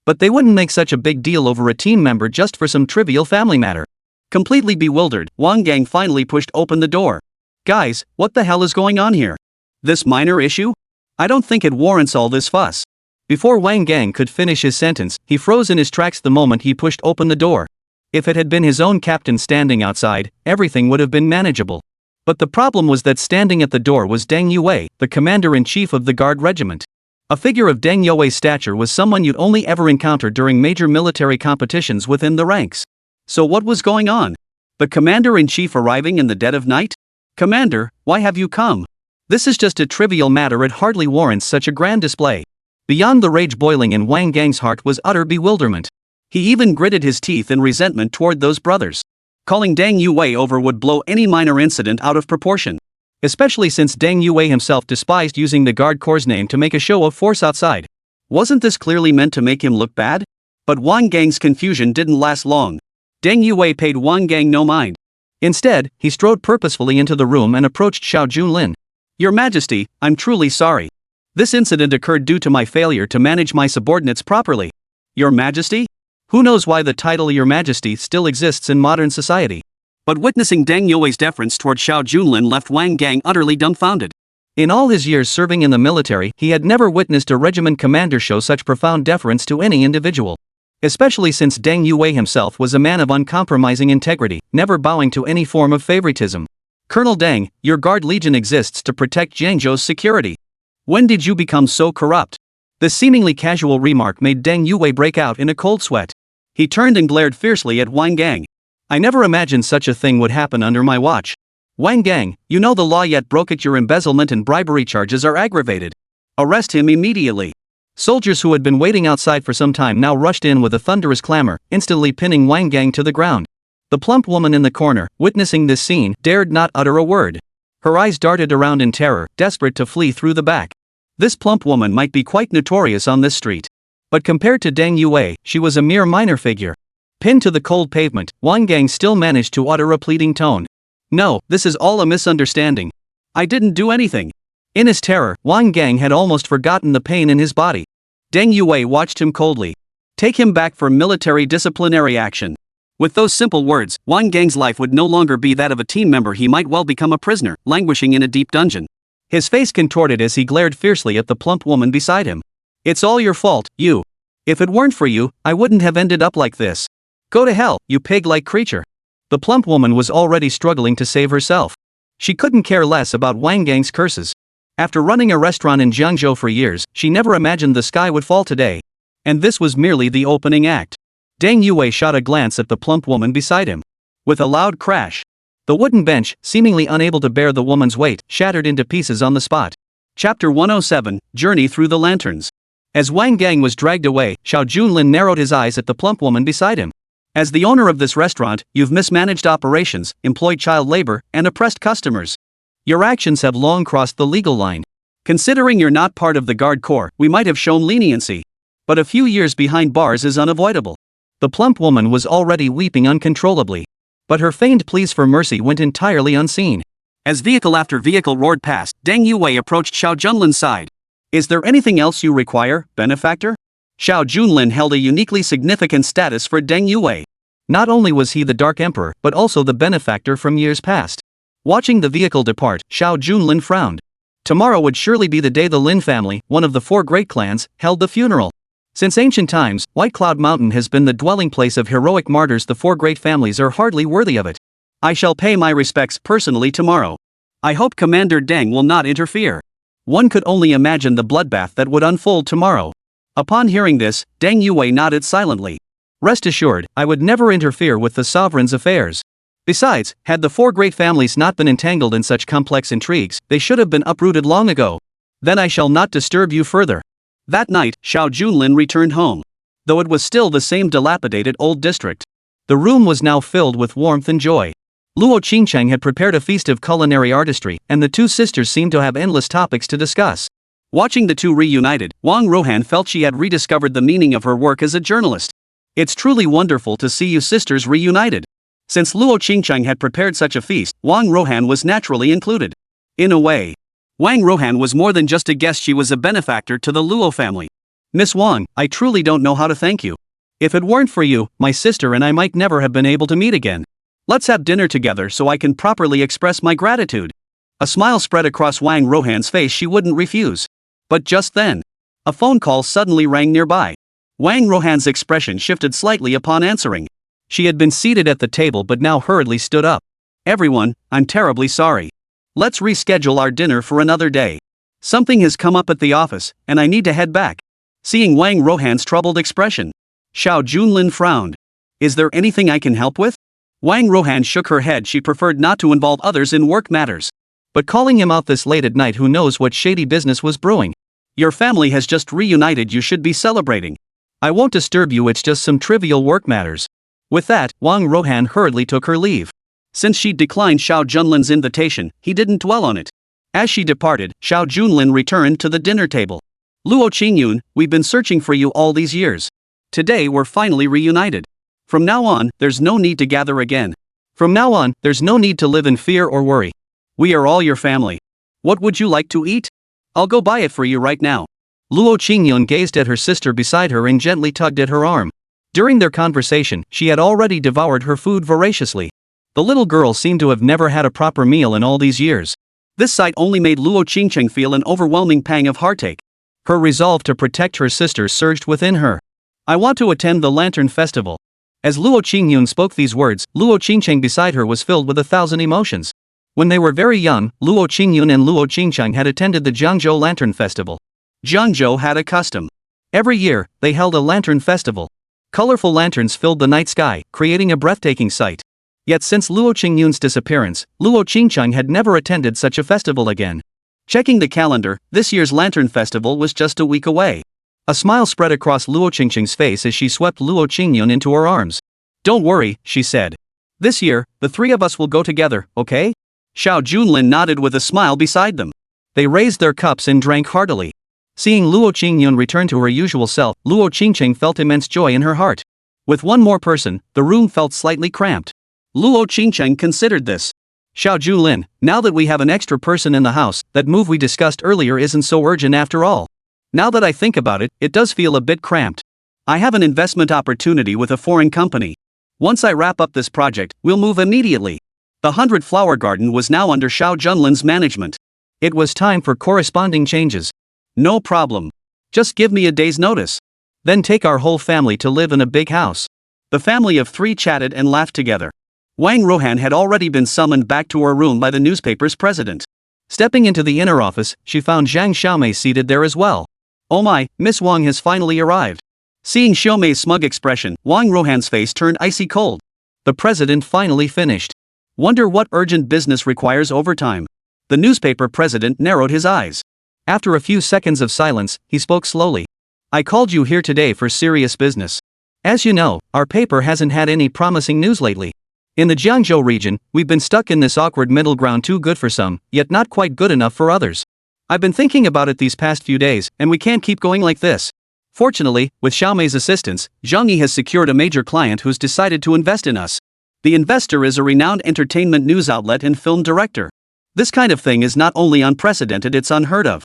Speaker 1: But they wouldn't make such a big deal over a team member just for some trivial family matter. Completely bewildered, Wang Gang finally pushed open the door. Guys, what the hell is going on here? This minor issue? I don't think it warrants all this fuss. Before Wang Gang could finish his sentence, he froze in his tracks the moment he pushed open the door. If it had been his own captain standing outside, everything would have been manageable. But the problem was that standing at the door was Deng Yue, the commander-in-chief of the Guard Regiment. A figure of Deng Yue's stature was someone you'd only ever encounter during major military competitions within the ranks. So what was going on? The commander-in-chief arriving in the dead of night? Commander, why have you come? This is just a trivial matter, it hardly warrants such a grand display. Beyond the rage boiling in Wang Gang's heart was utter bewilderment. He even gritted his teeth in resentment toward those brothers. Calling Deng Yue over would blow any minor incident out of proportion. Especially since Deng Yue himself despised using the Guard Corps' name to make a show of force outside. Wasn't this clearly meant to make him look bad? But Wang Gang's confusion didn't last long. Deng Yue paid Wang Gang no mind. Instead, he strode purposefully into the room and approached Xiao Junlin. Your Majesty, I'm truly sorry. This incident occurred due to my failure to manage my subordinates properly. Your Majesty? Who knows why the title Your Majesty still exists in modern society? But witnessing Deng Yue's deference toward Xiao Junlin left Wang Gang utterly dumbfounded. In all his years serving in the military, he had never witnessed a regiment commander show such profound deference to any individual. Especially since Deng Yue himself was a man of uncompromising integrity, never bowing to any form of favoritism. Colonel Deng, your Guard Legion exists to protect Jiangzhou's security. When did you become so corrupt? This seemingly casual remark made Deng Yue break out in a cold sweat. He turned and glared fiercely at Wang Gang. I never imagined such a thing would happen under my watch. Wang Gang, you know the law, yet broke it. Your embezzlement and bribery charges are aggravated. Arrest him immediately. Soldiers who had been waiting outside for some time now rushed in with a thunderous clamor, instantly pinning Wang Gang to the ground. The plump woman in the corner, witnessing this scene, dared not utter a word. Her eyes darted around in terror, desperate to flee through the back. This plump woman might be quite notorious on this street. But compared to Deng Yue, she was a mere minor figure. Pinned to the cold pavement, Wang Gang still managed to utter a pleading tone. "No, this is all a misunderstanding. I didn't do anything." In his terror, Wang Gang had almost forgotten the pain in his body. Deng Yue watched him coldly. "Take him back for military disciplinary action." With those simple words, Wang Gang's life would no longer be that of a team member. He might well become a prisoner, languishing in a deep dungeon. His face contorted as he glared fiercely at the plump woman beside him. "It's all your fault, you. If it weren't for you, I wouldn't have ended up like this. Go to hell, you pig-like creature." The plump woman was already struggling to save herself. She couldn't care less about Wang Gang's curses. After running a restaurant in Jiangzhou for years, she never imagined the sky would fall today. And this was merely the opening act. Deng Yue shot a glance at the plump woman beside him. With a loud crash, the wooden bench, seemingly unable to bear the woman's weight, shattered into pieces on the spot. Chapter 107, Journey Through the Lanterns. As Wang Gang was dragged away, Xiao Junlin narrowed his eyes at the plump woman beside him. "As the owner of this restaurant, you've mismanaged operations, employed child labor, and oppressed customers. Your actions have long crossed the legal line. Considering you're not part of the guard corps, we might have shown leniency. But a few years behind bars is unavoidable." The plump woman was already weeping uncontrollably. But her feigned pleas for mercy went entirely unseen. As vehicle after vehicle roared past, Deng Yue approached Xiao Junlin's side. "Is there anything else you require, benefactor?" Xiao Junlin held a uniquely significant status for Deng Yue. Not only was he the Dark Emperor, but also the benefactor from years past. Watching the vehicle depart, Xiao Junlin frowned. Tomorrow would surely be the day the Lin family, one of the four great clans, held the funeral. Since ancient times, White Cloud Mountain has been the dwelling place of heroic martyrs. The four great families are hardly worthy of it. I shall pay my respects personally tomorrow. I hope Commander Deng will not interfere. One could only imagine the bloodbath that would unfold tomorrow. Upon hearing this, Deng Yue nodded silently. Rest assured, I would never interfere with the sovereign's affairs. Besides, had the four great families not been entangled in such complex intrigues, they should have been uprooted long ago. Then I shall not disturb you further. That night, Xiao Junlin returned home. Though it was still the same dilapidated old district. The room was now filled with warmth and joy. Luo Qingcheng had prepared a feast of culinary artistry, and the two sisters seemed to have endless topics to discuss. Watching the two reunited, Wang Rohan felt she had rediscovered the meaning of her work as a journalist. It's truly wonderful to see you sisters reunited. Since Luo Qingcheng had prepared such a feast, Wang Rohan was naturally included. In a way, Wang Rohan was more than just a guest. She was a benefactor to the Luo family. "Miss Wang, I truly don't know how to thank you. If it weren't for you, my sister and I might never have been able to meet again. Let's have dinner together so I can properly express my gratitude." A smile spread across Wang Rohan's face. She wouldn't refuse. But just then, a phone call suddenly rang nearby. Wang Rohan's expression shifted slightly upon answering. She had been seated at the table but now hurriedly stood up. "Everyone, I'm terribly sorry. Let's reschedule our dinner for another day. Something has come up at the office, and I need to head back." Seeing Wang Rohan's troubled expression, Xiao Junlin frowned. "Is there anything I can help with?" Wang Rohan shook her head. She preferred not to involve others in work matters. But calling him out this late at night, who knows what shady business was brewing? "Your family has just reunited. You should be celebrating. I won't disturb you, it's just some trivial work matters." With that, Wang Rohan hurriedly took her leave. Since she declined Xiao Junlin's invitation, he didn't dwell on it. As she departed, Xiao Junlin returned to the dinner table. "Luo Qingyun, we've been searching for you all these years. Today we're finally reunited. From now on, there's no need to gather again. From now on, there's no need to live in fear or worry. We are all your family. What would you like to eat? I'll go buy it for you right now." Luo Qingyun gazed at her sister beside her and gently tugged at her arm. During their conversation, she had already devoured her food voraciously. The little girl seemed to have never had a proper meal in all these years. This sight only made Luo Qingcheng feel an overwhelming pang of heartache. Her resolve to protect her sister surged within her. "I want to attend the Lantern Festival." As Luo Qingyun spoke these words, Luo Qingcheng beside her was filled with 1,000 emotions. When they were very young, Luo Qingyun and Luo Qingcheng had attended the Jiangzhou Lantern Festival. Jiangzhou had a custom. Every year, they held a lantern festival. Colorful lanterns filled the night sky, creating a breathtaking sight. Yet since Luo Qingyun's disappearance, Luo Qingcheng had never attended such a festival again. Checking the calendar, this year's Lantern Festival was just a week away. A smile spread across Luo Qingcheng's face as she swept Luo Qingyun into her arms. "Don't worry," she said. "This year, the three of us will go together, okay?" Xiao Junlin nodded with a smile beside them. They raised their cups and drank heartily. Seeing Luo Qingcheng return to her usual self, Luo Qingcheng felt immense joy in her heart. With one more person, the room felt slightly cramped. Luo Qingcheng considered this. Xiao Junlin, now that we have an extra person in the house, that move we discussed earlier isn't so urgent after all. Now that I think about it, it does feel a bit cramped. I have an investment opportunity with a foreign company. Once I wrap up this project, we'll move immediately. The 100-flower garden was now under Xiao Junlin's management. It was time for corresponding changes. No problem. Just give me a day's notice. Then take our whole family to live in a big house. The family of 3 chatted and laughed together. Wang Rohan had already been summoned back to her room by the newspaper's president. Stepping into the inner office, she found Zhang Xiaomei seated there as well. Oh my, Miss Wang has finally arrived. Seeing Xiaomei's smug expression, Wang Rohan's face turned icy cold. The president finally finished. Wonder what urgent business requires overtime. The newspaper president narrowed his eyes. After a few seconds of silence, he spoke slowly. I called you here today for serious business. As you know, our paper hasn't had any promising news lately. In the Jiangzhou region, we've been stuck in this awkward middle ground, too good for some, yet not quite good enough for others. I've been thinking about it these past few days, and we can't keep going like this. Fortunately, with Xiaomei's assistance, Zhang Yi has secured a major client who's decided to invest in us. The investor is a renowned entertainment news outlet and film director. This kind of thing is not only unprecedented, it's unheard of.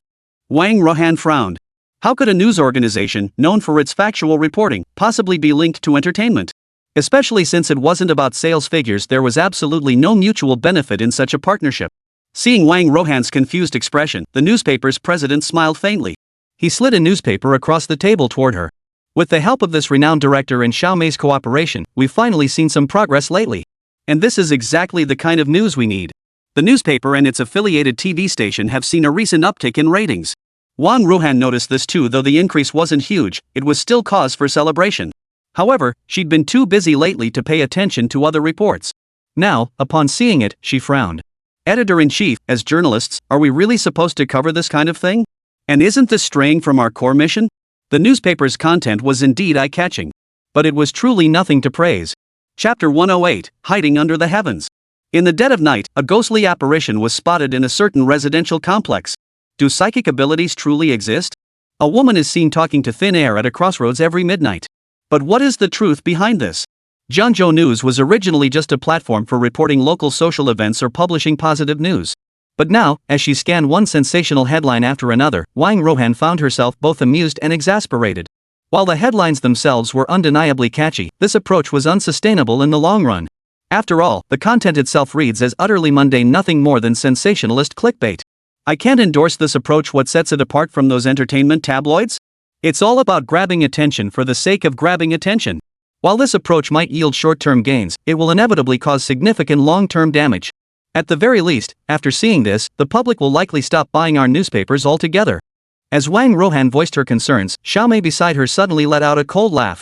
Speaker 1: Wang Rohan frowned. How could a news organization, known for its factual reporting, possibly be linked to entertainment? Especially since it wasn't about sales figures, there was absolutely no mutual benefit in such a partnership. Seeing Wang Rohan's confused expression, the newspaper's president smiled faintly. He slid a newspaper across the table toward her. With the help of this renowned director and Xiaomei's cooperation, we've finally seen some progress lately. And this is exactly the kind of news we need. The newspaper and its affiliated TV station have seen a recent uptick in ratings. Wang Rohan noticed this too. Though the increase wasn't huge, it was still cause for celebration. However, she'd been too busy lately to pay attention to other reports. Now, upon seeing it, she frowned. Editor-in-chief, as journalists, are we really supposed to cover this kind of thing? And isn't this straying from our core mission? The newspaper's content was indeed eye-catching. But it was truly nothing to praise. Chapter 108, Hiding Under the Heavens. In the dead of night, a ghostly apparition was spotted in a certain residential complex. Do psychic abilities truly exist? A woman is seen talking to thin air at a crossroads every midnight. But what is the truth behind this? Jiangzhou News was originally just a platform for reporting local social events or publishing positive news. But now, as she scanned one sensational headline after another, Wang Rohan found herself both amused and exasperated. While the headlines themselves were undeniably catchy, this approach was unsustainable in the long run. After all, the content itself reads as utterly mundane, nothing more than sensationalist clickbait. I can't endorse this approach. What sets it apart from those entertainment tabloids? It's all about grabbing attention for the sake of grabbing attention. While this approach might yield short-term gains, it will inevitably cause significant long-term damage. At the very least, after seeing this, the public will likely stop buying our newspapers altogether. As Wang Rohan voiced her concerns, Xiaomei beside her suddenly let out a cold laugh.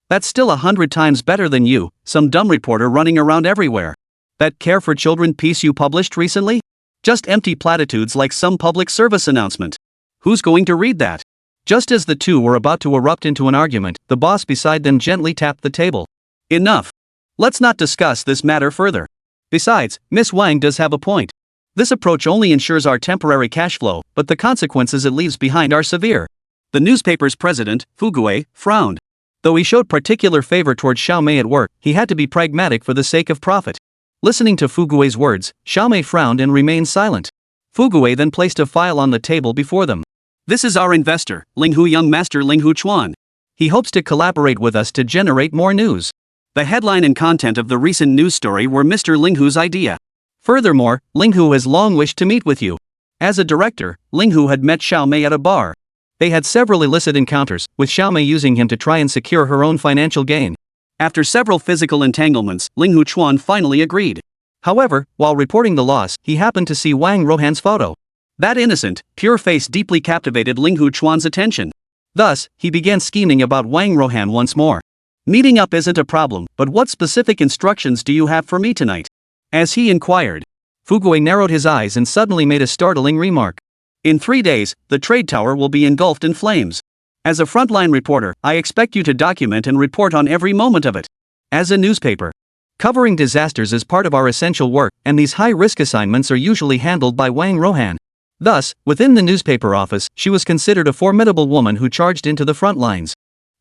Speaker 1: That's still 100 times better than you, some dumb reporter running around everywhere. That Care for Children piece you published recently? Just empty platitudes like some public service announcement. Who's going to read that? Just as the two were about to erupt into an argument, the boss beside them gently tapped the table. Enough. Let's not discuss this matter further. Besides, Miss Wang does have a point. This approach only ensures our temporary cash flow, but the consequences it leaves behind are severe. The newspaper's president, Fugue, frowned. Though he showed particular favor towards Xiaomei at work, he had to be pragmatic for the sake of profit. Listening to Fugue's words, Xiaomei frowned and remained silent. Fugue then placed a file on the table before them. This is our investor, Linghu Young Master Linghu Chuan. He hopes to collaborate with us to generate more news. The headline and content of the recent news story were Mr. Linghu's idea. Furthermore, Linghu has long wished to meet with you. As a director, Linghu had met Xiaomei at a bar. They had several illicit encounters, with Xiaomei using him to try and secure her own financial gain. After several physical entanglements, Linghu Chuan finally agreed. However, while reporting the loss, he happened to see Wang Rohan's photo. That innocent, pure face deeply captivated Linghu Chuan's attention. Thus, he began scheming about Wang Rohan once more. Meeting up isn't a problem, but what specific instructions do you have for me tonight? As he inquired. Fugue narrowed his eyes and suddenly made a startling remark. In 3 days, the trade tower will be engulfed in flames. As a frontline reporter, I expect you to document and report on every moment of it. As a newspaper. Covering disasters is part of our essential work, and these high-risk assignments are usually handled by Wang Rohan. Thus, within the newspaper office, she was considered a formidable woman who charged into the front lines.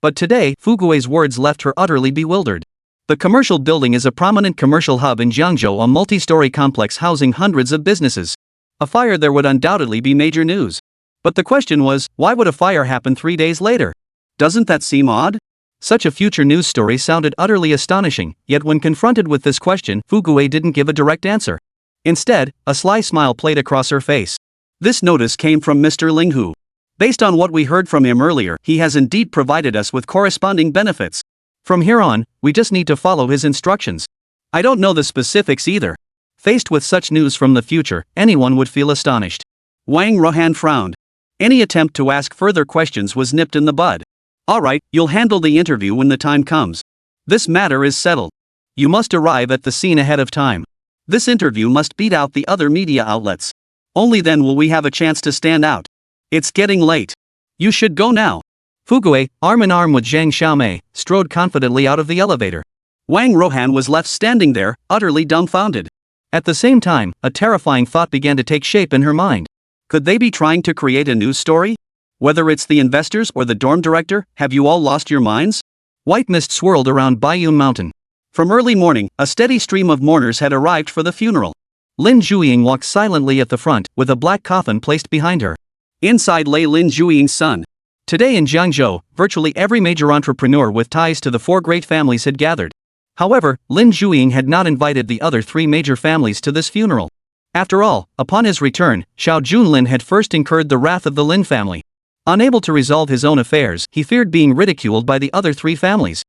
Speaker 1: But today, Fugue's words left her utterly bewildered. The commercial building is a prominent commercial hub in Jiangzhou, a multi-story complex housing hundreds of businesses. A fire there would undoubtedly be major news. But the question was, why would a fire happen 3 days later? Doesn't that seem odd? Such a future news story sounded utterly astonishing, yet when confronted with this question, Fugue didn't give a direct answer. Instead, a sly smile played across her face. This notice came from Mr. Ling Hu. Based on what we heard from him earlier, he has indeed provided us with corresponding benefits. From here on, we just need to follow his instructions. I don't know the specifics either. Faced with such news from the future, anyone would feel astonished. Wang Rohan frowned. Any attempt to ask further questions was nipped in the bud. Alright, you'll handle the interview when the time comes. This matter is settled. You must arrive at the scene ahead of time. This interview must beat out the other media outlets. Only then will we have a chance to stand out. It's getting late. You should go now. Fugue, arm in arm with Zhang Xiaomei, strode confidently out of the elevator. Wang Rohan was left standing there, utterly dumbfounded. At the same time, a terrifying thought began to take shape in her mind. Could they be trying to create a news story? Whether it's the investors or the dorm director, have you all lost your minds? White mist swirled around Baiyun Mountain. From early morning, a steady stream of mourners had arrived for the funeral. Lin Zhuiying walked silently at the front, with a black coffin placed behind her. Inside lay Lin Zhuiying's son. Today in Jiangzhou, virtually every major entrepreneur with ties to the 4 great families had gathered. However, Lin Zhuiying had not invited the other 3 major families to this funeral. After all, upon his return, Xiao Junlin had first incurred the wrath of the Lin family. Unable to resolve his own affairs, he feared being ridiculed by the other 3 families.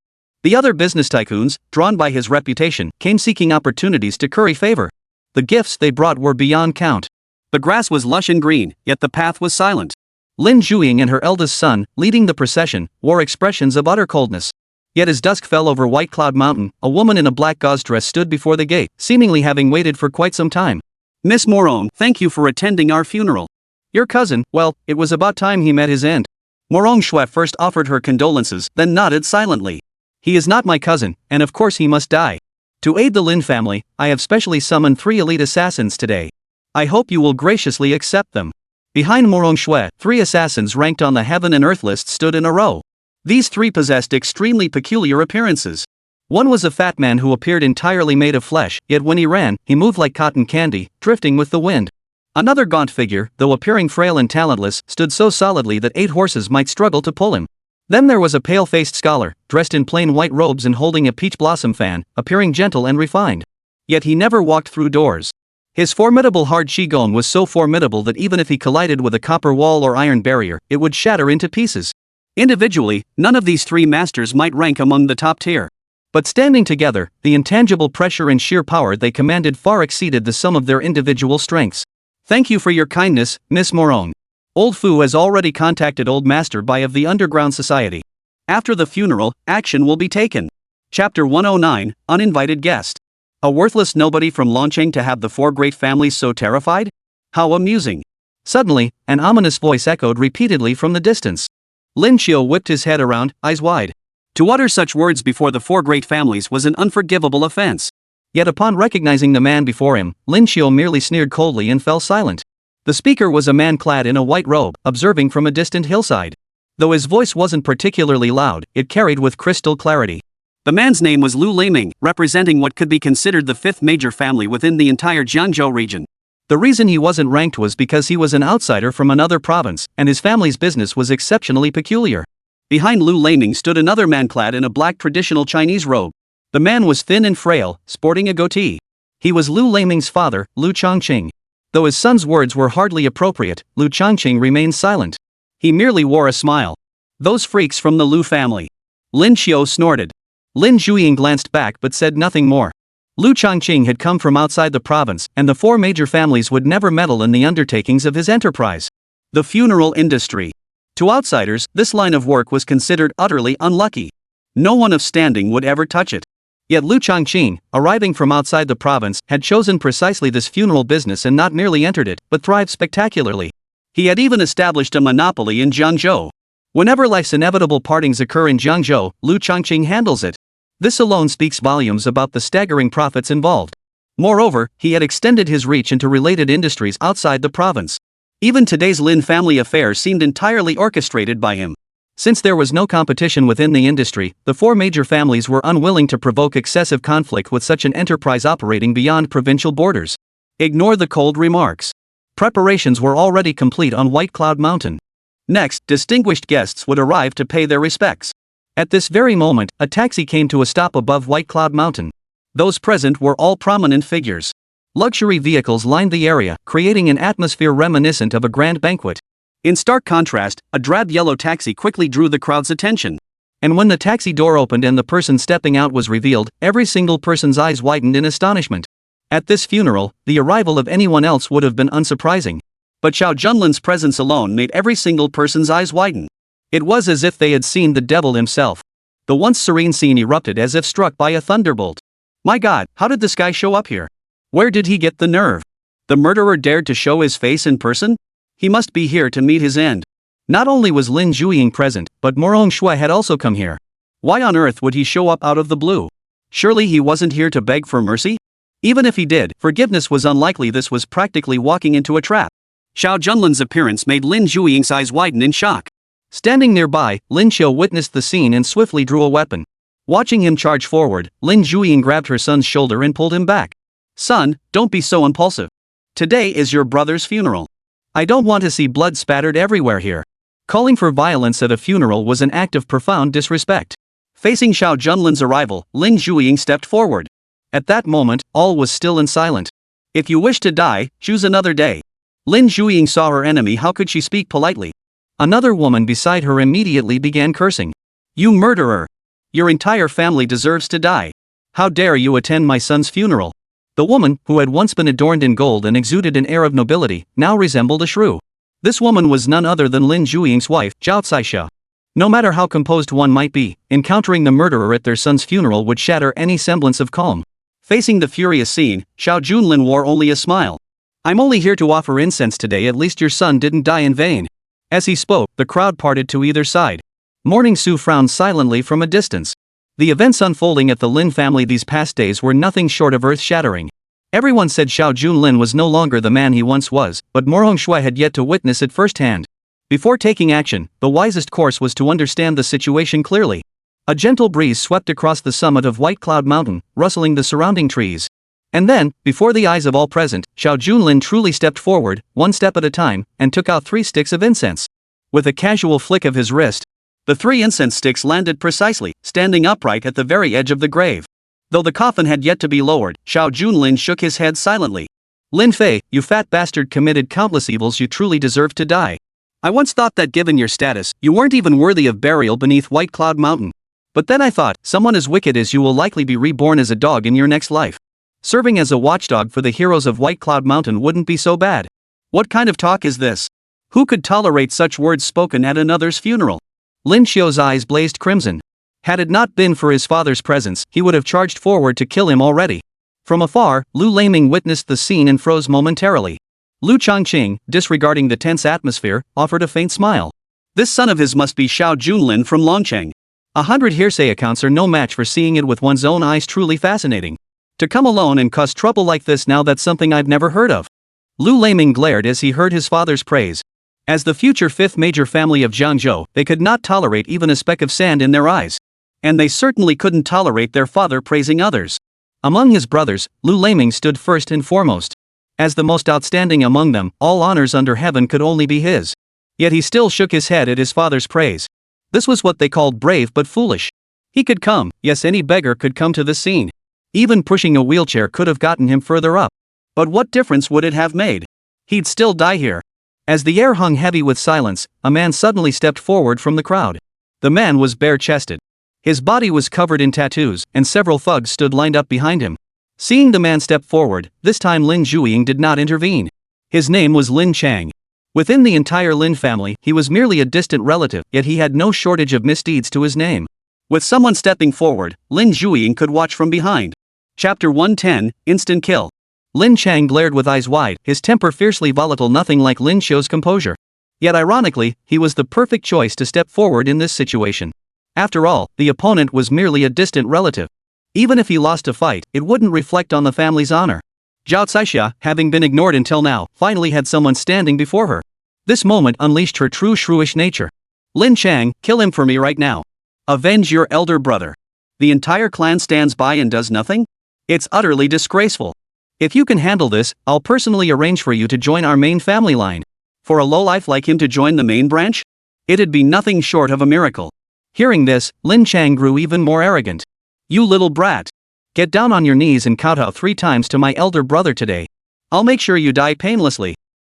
Speaker 1: The other business tycoons, drawn by his reputation, came seeking opportunities to curry favor. The gifts they brought were beyond count. The grass was lush and green, yet the path was silent. Lin Zhuiying and her eldest son, leading the procession, wore expressions of utter coldness. Yet as dusk fell over White Cloud Mountain, a woman in a black gauze dress stood before the gate, seemingly having waited for quite some time. Miss Morong, thank you for attending our funeral. Your cousin, well, it was about time he met his end. Morong Shui first offered her condolences, then nodded silently. He is not my cousin, and of course he must die. To aid the Lin family, I have specially summoned 3 elite assassins today. I hope you will graciously accept them. Behind Morong Shui, 3 assassins ranked on the heaven and earth list stood in a row. These 3 possessed extremely peculiar appearances. One was a fat man who appeared entirely made of flesh, yet when he ran, he moved like cotton candy, drifting with the wind. Another gaunt figure, though appearing frail and talentless, stood so solidly that 8 horses might struggle to pull him. Then there was a pale-faced scholar, dressed in plain white robes and holding a peach blossom fan, appearing gentle and refined. Yet he never walked through doors. His formidable hard qigong was so formidable that even if he collided with a copper wall or iron barrier, it would shatter into pieces. Individually, none of these 3 masters might rank among the top tier. But standing together, the intangible pressure and sheer power they commanded far exceeded the sum of their individual strengths. Thank you for your kindness, Miss Morong. Old Fu has already contacted Old Master Bai of the Underground Society. After the funeral, action will be taken. Chapter 109, Uninvited Guest. A worthless nobody from Longcheng to have the 4 great families so terrified? How amusing. Suddenly, an ominous voice echoed repeatedly from the distance. Lin Qiu whipped his head around, eyes wide. To utter such words before the 4 great families was an unforgivable offense. Yet upon recognizing the man before him, Lin Qiu merely sneered coldly and fell silent. The speaker was a man clad in a white robe, observing from a distant hillside. Though his voice wasn't particularly loud, it carried with crystal clarity. The man's name was Lu Leiming, representing what could be considered the 5th major family within the entire Jiangzhou region. The reason he wasn't ranked was because he was an outsider from another province, and his family's business was exceptionally peculiar. Behind Lu Leiming stood another man clad in a black traditional Chinese robe. The man was thin and frail, sporting a goatee. He was Lu Leiming's father, Luo Qingcheng. Though his son's words were hardly appropriate, Luo Qingcheng remained silent. He merely wore a smile. Those freaks from the Lu family. Lin Qiu snorted. Lin Zhuiying glanced back but said nothing more. Luo Qingcheng had come from outside the province, and the 4 major families would never meddle in the undertakings of his enterprise. The funeral industry. To outsiders, this line of work was considered utterly unlucky. No one of standing would ever touch it. Yet Luo Qingcheng, arriving from outside the province, had chosen precisely this funeral business and not merely entered it, but thrived spectacularly. He had even established a monopoly in Jiangzhou. Whenever life's inevitable partings occur in Jiangzhou, Luo Qingcheng handles it. This alone speaks volumes about the staggering profits involved. Moreover, he had extended his reach into related industries outside the province. Even today's Lin family affairs seemed entirely orchestrated by him. Since there was no competition within the industry, the four major families were unwilling to provoke excessive conflict with such an enterprise operating beyond provincial borders. Ignore the cold remarks. Preparations were already complete on White Cloud Mountain. Next, distinguished guests would arrive to pay their respects. At this very moment, a taxi came to a stop above White Cloud Mountain. Those present were all prominent figures. Luxury vehicles lined the area, creating an atmosphere reminiscent of a grand banquet. In stark contrast, a drab yellow taxi quickly drew the crowd's attention. And when the taxi door opened and the person stepping out was revealed, every single person's eyes widened in astonishment. At this funeral, the arrival of anyone else would have been unsurprising. But Xiao Junlin's presence alone made every single person's eyes widen. It was as if they had seen the devil himself. The once serene scene erupted as if struck by a thunderbolt. My God, how did this guy show up here? Where did he get the nerve? The murderer dared to show his face in person? He must be here to meet his end. Not only was Lin Zhuiying present, but Morong Shui had also come here. Why on earth would he show up out of the blue? Surely he wasn't here to beg for mercy? Even if he did, forgiveness was unlikely. This was practically walking into a trap. Xiao Junlin's appearance made Lin Zhuiying's eyes widen in shock. Standing nearby, Lin Xiu witnessed the scene and swiftly drew a weapon. Watching him charge forward, Lin Zhuiying grabbed her son's shoulder and pulled him back. Son, don't be so impulsive. Today is your brother's funeral. I don't want to see blood spattered everywhere here. Calling for violence at a funeral was an act of profound disrespect. Facing Xiao Junlin's arrival, Lin Zhuiying stepped forward. At that moment, all was still and silent. If you wish to die, choose another day. Lin Zhuiying saw her enemy. How could she speak politely? Another woman beside her immediately began cursing. You murderer! Your entire family deserves to die. How dare you attend my son's funeral? The woman, who had once been adorned in gold and exuded an air of nobility, now resembled a shrew. This woman was none other than Lin Zhuiying's wife, Zhao Caixia. No matter how composed one might be, encountering the murderer at their son's funeral would shatter any semblance of calm. Facing the furious scene, Xiao Junlin wore only a smile. I'm only here to offer incense today. At least your son didn't die in vain. As he spoke, the crowd parted to either side. Morning Su frowned silently from a distance. The events unfolding at the Lin family these past days were nothing short of earth-shattering. Everyone said Xiao Junlin was no longer the man he once was, but Morong Shui had yet to witness it firsthand. Before taking action, the wisest course was to understand the situation clearly. A gentle breeze swept across the summit of White Cloud Mountain, rustling the surrounding trees. And then, before the eyes of all present, Xiao Junlin truly stepped forward, one step at a time, and took out 3 sticks of incense. With a casual flick of his wrist, the 3 incense sticks landed precisely, standing upright at the very edge of the grave. Though the coffin had yet to be lowered, Xiao Junlin shook his head silently. Lin Fei, you fat bastard, committed countless evils. You truly deserve to die. I once thought that given your status, you weren't even worthy of burial beneath White Cloud Mountain. But then I thought, someone as wicked as you will likely be reborn as a dog in your next life. Serving as a watchdog for the heroes of White Cloud Mountain wouldn't be so bad. What kind of talk is this? Who could tolerate such words spoken at another's funeral? Lin Xiu's eyes blazed crimson. Had it not been for his father's presence, he would have charged forward to kill him already. From afar, Lu Laming witnessed the scene and froze momentarily. Luo Qingcheng, disregarding the tense atmosphere, offered a faint smile. This son of his must be Xiao Junlin from Longcheng. 100 hearsay accounts are no match for seeing it with one's own eyes. Truly fascinating. To come alone and cause trouble like this, now that's something I've never heard of. Lu Laming glared as he heard his father's praise. As the future 5th major family of Jiangzhou, they could not tolerate even a speck of sand in their eyes. And they certainly couldn't tolerate their father praising others. Among his brothers, Lu Laming stood first and foremost. As the most outstanding among them, all honors under heaven could only be his. Yet he still shook his head at his father's praise. This was what they called brave but foolish. He could come, yes, any beggar could come to this scene. Even pushing a wheelchair could have gotten him further up. But what difference would it have made? He'd still die here. As the air hung heavy with silence, a man suddenly stepped forward from the crowd. The man was bare-chested. His body was covered in tattoos, and several thugs stood lined up behind him. Seeing the man step forward, this time Lin Zhuiying did not intervene. His name was Lin Chang. Within the entire Lin family, he was merely a distant relative, yet he had no shortage of misdeeds to his name. With someone stepping forward, Lin Zhuiying could watch from behind. Chapter 110, Instant Kill. Lin Chang glared with eyes wide, his temper fiercely volatile, nothing like Lin Xiu's composure. Yet ironically, he was the perfect choice to step forward in this situation. After all, the opponent was merely a distant relative. Even if he lost a fight, it wouldn't reflect on the family's honor. Zhao Caixia, having been ignored until now, finally had someone standing before her. This moment unleashed her true shrewish nature. Lin Chang, kill him for me right now. Avenge your elder brother. The entire clan stands by and does nothing? It's utterly disgraceful. If you can handle this, I'll personally arrange for you to join our main family line. For a lowlife like him to join the main branch? It'd be nothing short of a miracle. Hearing this, Lin Chang grew even more arrogant. You little brat. Get down on your knees and kowtow 3 times to my elder brother today. I'll make sure you die painlessly.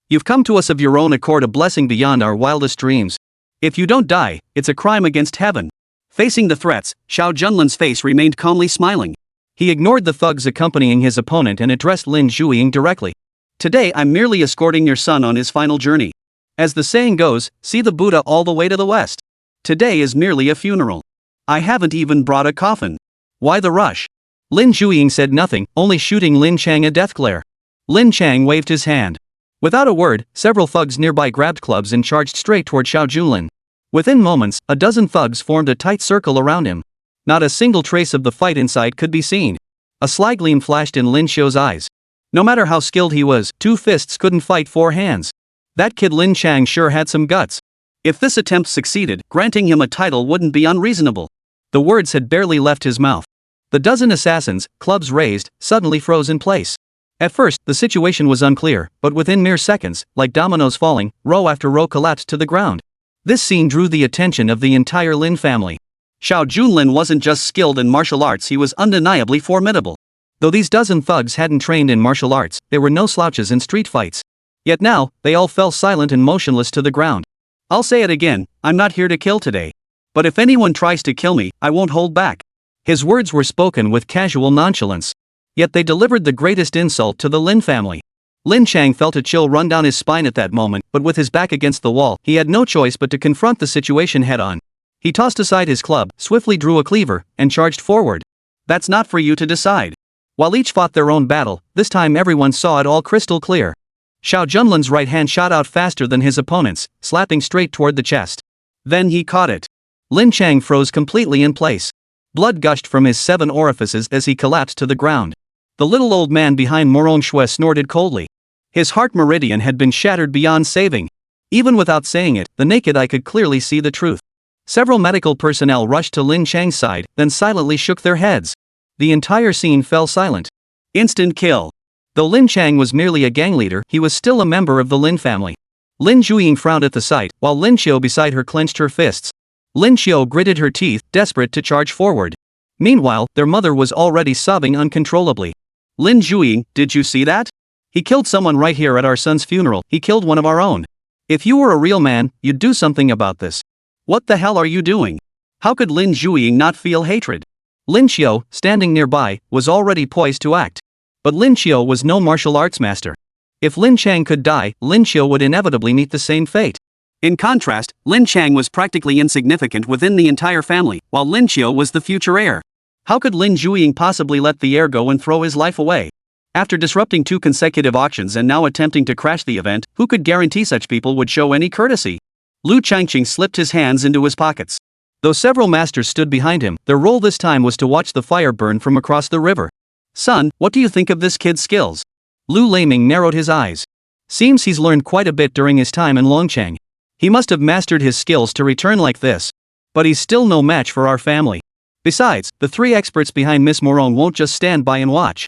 Speaker 1: You've come to us of your own accord, a blessing beyond our wildest dreams. If you don't die, it's a crime against heaven. Facing the threats, Xiao Junlin's face remained calmly smiling. He ignored the thugs accompanying his opponent and addressed Lin Zhuiying directly. Today I'm merely escorting your son on his final journey. As the saying goes, see the Buddha all the way to the west. Today is merely a funeral. I haven't even brought a coffin. Why the rush? Lin Zhuiying said nothing, only shooting Lin Chang a death glare. Lin Chang waved his hand. Without a word, several thugs nearby grabbed clubs and charged straight toward Xiao Junlin. Within moments, a dozen thugs formed a tight circle around him. Not a single trace of the fight in sight could be seen. A sly gleam flashed in Lin Xiu's eyes. No matter how skilled he was, 2 fists couldn't fight 4 hands. That kid Lin Chang sure had some guts. If this attempt succeeded, granting him a title wouldn't be unreasonable. The words had barely left his mouth. The dozen assassins, clubs raised, suddenly froze in place. At first, the situation was unclear, but within mere seconds, like dominoes falling, row after row collapsed to the ground. This scene drew the attention of the entire Lin family. Xiao Junlin wasn't just skilled in martial arts, he was undeniably formidable. Though these dozen thugs hadn't trained in martial arts, there were no slouches in street fights. Yet now, they all fell silent and motionless to the ground. I'll say it again, I'm not here to kill today. But if anyone tries to kill me, I won't hold back. His words were spoken with casual nonchalance. Yet they delivered the greatest insult to the Lin family. Lin Chang felt a chill run down his spine at that moment, but with his back against the wall, he had no choice but to confront the situation head-on. He tossed aside his club, swiftly drew a cleaver, and charged forward. That's not for you to decide. While each fought their own battle, this time everyone saw it all crystal clear. Xiao Junlin's right hand shot out faster than his opponent's, slapping straight toward the chest. Then he caught it. Lin Chang froze completely in place. Blood gushed from his 7 orifices as he collapsed to the ground. The little old man behind Morong Shui snorted coldly. His heart meridian had been shattered beyond saving. Even without saying it, the naked eye could clearly see the truth. Several medical personnel rushed to Lin Chang's side, then silently shook their heads. The entire scene fell silent. Instant kill. Though Lin Chang was merely a gang leader, he was still a member of the Lin family. Lin Zhuiying frowned at the sight, while Lin Xiu beside her clenched her fists. Lin Xiu gritted her teeth, desperate to charge forward. Meanwhile, their mother was already sobbing uncontrollably. Lin Zhuiying, did you see that? He killed someone right here at our son's funeral, he killed one of our own. If you were a real man, you'd do something about this. What the hell are you doing? How could Lin Zhuiying not feel hatred? Lin Xiu, standing nearby, was already poised to act. But Lin Xiu was no martial arts master. If Lin Chang could die, Lin Xiu would inevitably meet the same fate. In contrast, Lin Chang was practically insignificant within the entire family, while Lin Xiu was the future heir. How could Lin Zhuiying possibly let the heir go and throw his life away? After disrupting 2 consecutive auctions and now attempting to crash the event, who could guarantee such people would show any courtesy? Luo Qingcheng slipped his hands into his pockets. Though several masters stood behind him, their role this time was to watch the fire burn from across the river. Son, what do you think of this kid's skills? Lu Laming narrowed his eyes. Seems he's learned quite a bit during his time in Longcheng. He must have mastered his skills to return like this. But he's still no match for our family. Besides, the 3 experts behind Miss Morong won't just stand by and watch.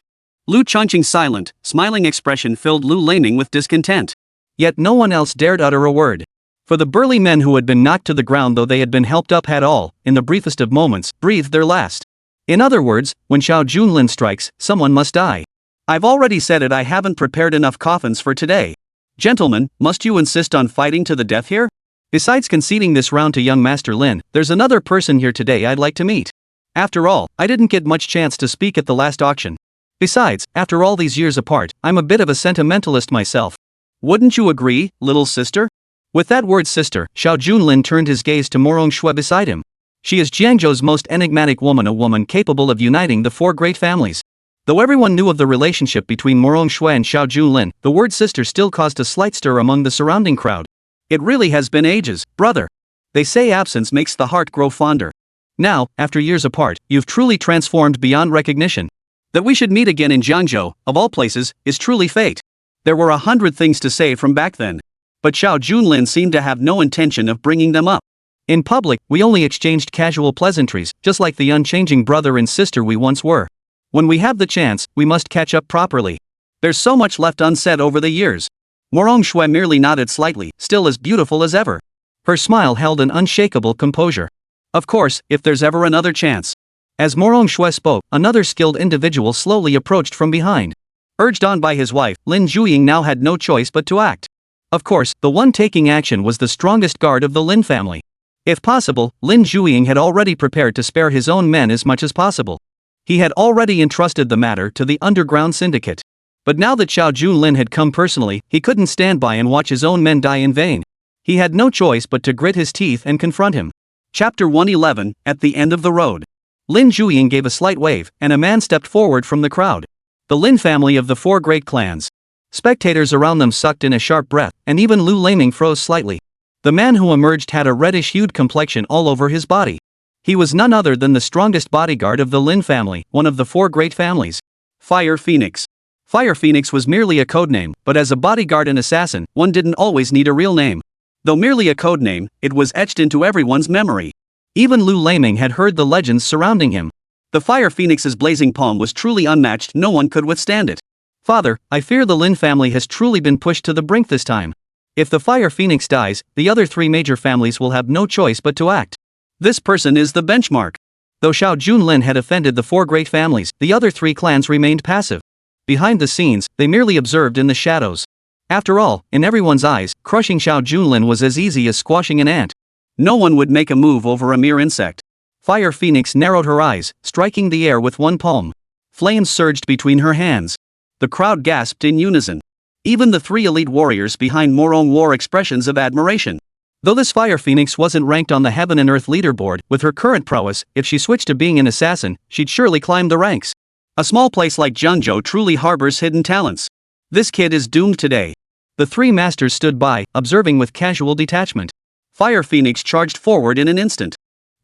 Speaker 1: Luo Qingcheng's silent, smiling expression filled Lu Laming with discontent. Yet no one else dared utter a word. For the burly men who had been knocked to the ground though they had been helped up had all, in the briefest of moments, breathed their last. In other words, when Xiao Junlin strikes, someone must die. I've already said it, I haven't prepared enough coffins for today. Gentlemen, must you insist on fighting to the death here? Besides conceding this round to young Master Lin, there's another person here today I'd like to meet. After all, I didn't get much chance to speak at the last auction. Besides, after all these years apart, I'm a bit of a sentimentalist myself. Wouldn't you agree, little sister? With that word sister, Xiao Junlin turned his gaze to Morong Shui beside him. She is Jiangzhou's most enigmatic woman, a woman capable of uniting the 4 great families. Though everyone knew of the relationship between Morong Shui and Xiao Junlin, the word sister still caused a slight stir among the surrounding crowd. It really has been ages, brother. They say absence makes the heart grow fonder. Now, after years apart, you've truly transformed beyond recognition. That we should meet again in Jiangzhou, of all places, is truly fate. There were 100 things to say from back then. But Xiao Junlin seemed to have no intention of bringing them up. In public, we only exchanged casual pleasantries, just like the unchanging brother and sister we once were. When we have the chance, we must catch up properly. There's so much left unsaid over the years. Shui merely nodded slightly, still as beautiful as ever. Her smile held an unshakable composure. Of course, if there's ever another chance. As Shui spoke, another skilled individual slowly approached from behind. Urged on by his wife, Lin Zhuiying now had no choice but to act. Of course, the one taking action was the strongest guard of the Lin family. If possible, Lin Zhuiying had already prepared to spare his own men as much as possible. He had already entrusted the matter to the underground syndicate. But now that Xiao Junlin had come personally, he couldn't stand by and watch his own men die in vain. He had no choice but to grit his teeth and confront him. Chapter 111, At the End of the Road. Lin Zhuiying gave a slight wave, and a man stepped forward from the crowd. The Lin family of the 4 great clans. Spectators around them sucked in a sharp breath, and even Lu Laming froze slightly. The man who emerged had a reddish-hued complexion all over his body. He was none other than the strongest bodyguard of the Lin family, one of the 4 great families. Fire Phoenix. Fire Phoenix was merely a codename, but as a bodyguard and assassin, one didn't always need a real name. Though merely a codename, it was etched into everyone's memory. Even Lu Laming had heard the legends surrounding him. The Fire Phoenix's blazing palm was truly unmatched, no one could withstand it. Father, I fear the Lin family has truly been pushed to the brink this time. If the Fire Phoenix dies, the other 3 major families will have no choice but to act. This person is the benchmark. Though Xiao Junlin had offended the 4 great families, the other 3 clans remained passive. Behind the scenes, they merely observed in the shadows. After all, in everyone's eyes, crushing Xiao Junlin was as easy as squashing an ant. No one would make a move over a mere insect. Fire Phoenix narrowed her eyes, striking the air with one palm. Flames surged between her hands. The crowd gasped in unison. Even the 3 elite warriors behind Morong wore expressions of admiration. Though this Fire Phoenix wasn't ranked on the Heaven and Earth leaderboard, with her current prowess, if she switched to being an assassin, she'd surely climb the ranks. A small place like Jiangzhou truly harbors hidden talents. This kid is doomed today. The 3 masters stood by, observing with casual detachment. Fire Phoenix charged forward in an instant.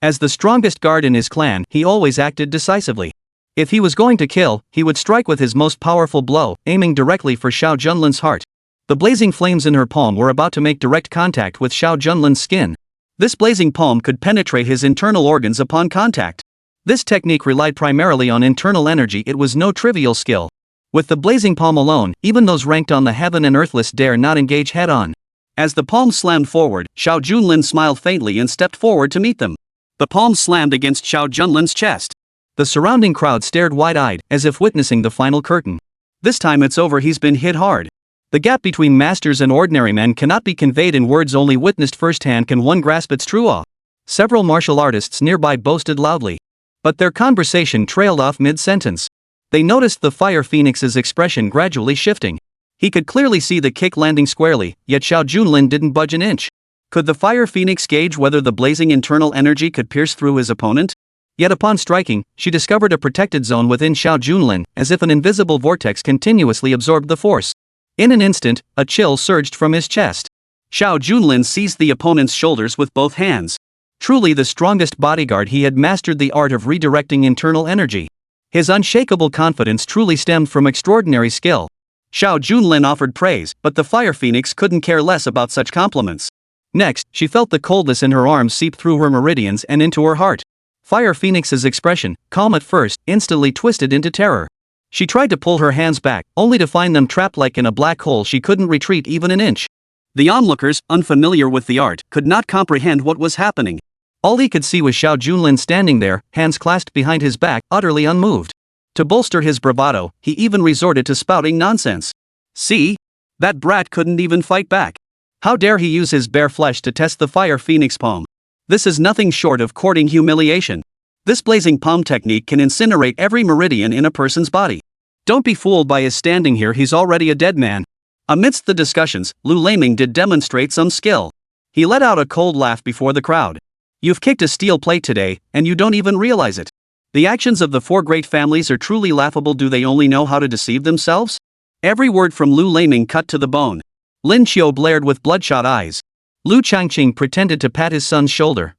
Speaker 1: As the strongest guard in his clan, he always acted decisively. If he was going to kill, he would strike with his most powerful blow, aiming directly for Xiao Junlin's heart. The blazing flames in her palm were about to make direct contact with Xiao Junlin's skin. This blazing palm could penetrate his internal organs upon contact. This technique relied primarily on internal energy. It was no trivial skill. With the blazing palm alone, even those ranked on the Heaven and Earth list dare not engage head-on. As the palm slammed forward, Xiao Junlin smiled faintly and stepped forward to meet them. The palm slammed against Xiao Junlin's chest. The surrounding crowd stared wide-eyed, as if witnessing the final curtain. This time it's over, he's been hit hard. The gap between masters and ordinary men cannot be conveyed in words, only witnessed firsthand can one grasp its true awe. Several martial artists nearby boasted loudly. But their conversation trailed off mid-sentence. They noticed the Fire Phoenix's expression gradually shifting. He could clearly see the kick landing squarely, yet Xiao Junlin didn't budge an inch. Could the Fire Phoenix gauge whether the blazing internal energy could pierce through his opponent? Yet upon striking, she discovered a protected zone within Xiao Junlin, as if an invisible vortex continuously absorbed the force. In an instant, a chill surged from his chest. Xiao Junlin seized the opponent's shoulders with both hands. Truly the strongest bodyguard, he had mastered the art of redirecting internal energy. His unshakable confidence truly stemmed from extraordinary skill. Xiao Junlin offered praise, but the Fire Phoenix couldn't care less about such compliments. Next, she felt the coldness in her arms seep through her meridians and into her heart. Fire Phoenix's expression, calm at first, instantly twisted into terror. She tried to pull her hands back, only to find them trapped like in a black hole. She couldn't retreat even an inch. The onlookers, unfamiliar with the art, could not comprehend what was happening. All he could see was Xiao Junlin standing there, hands clasped behind his back, utterly unmoved. To bolster his bravado, he even resorted to spouting nonsense. See? That brat couldn't even fight back. How dare he use his bare flesh to test the Fire Phoenix palm? This is nothing short of courting humiliation. This blazing palm technique can incinerate every meridian in a person's body. Don't be fooled by his standing here, he's already a dead man. Amidst the discussions, Lu Laming did demonstrate some skill. He let out a cold laugh before the crowd. You've kicked a steel plate today, and you don't even realize it. The actions of the 4 great families are truly laughable. Do they only know how to deceive themselves? Every word from Lu Laming cut to the bone. Lin Qiu blared with bloodshot eyes. Luo Qingcheng pretended to pat his son's shoulder.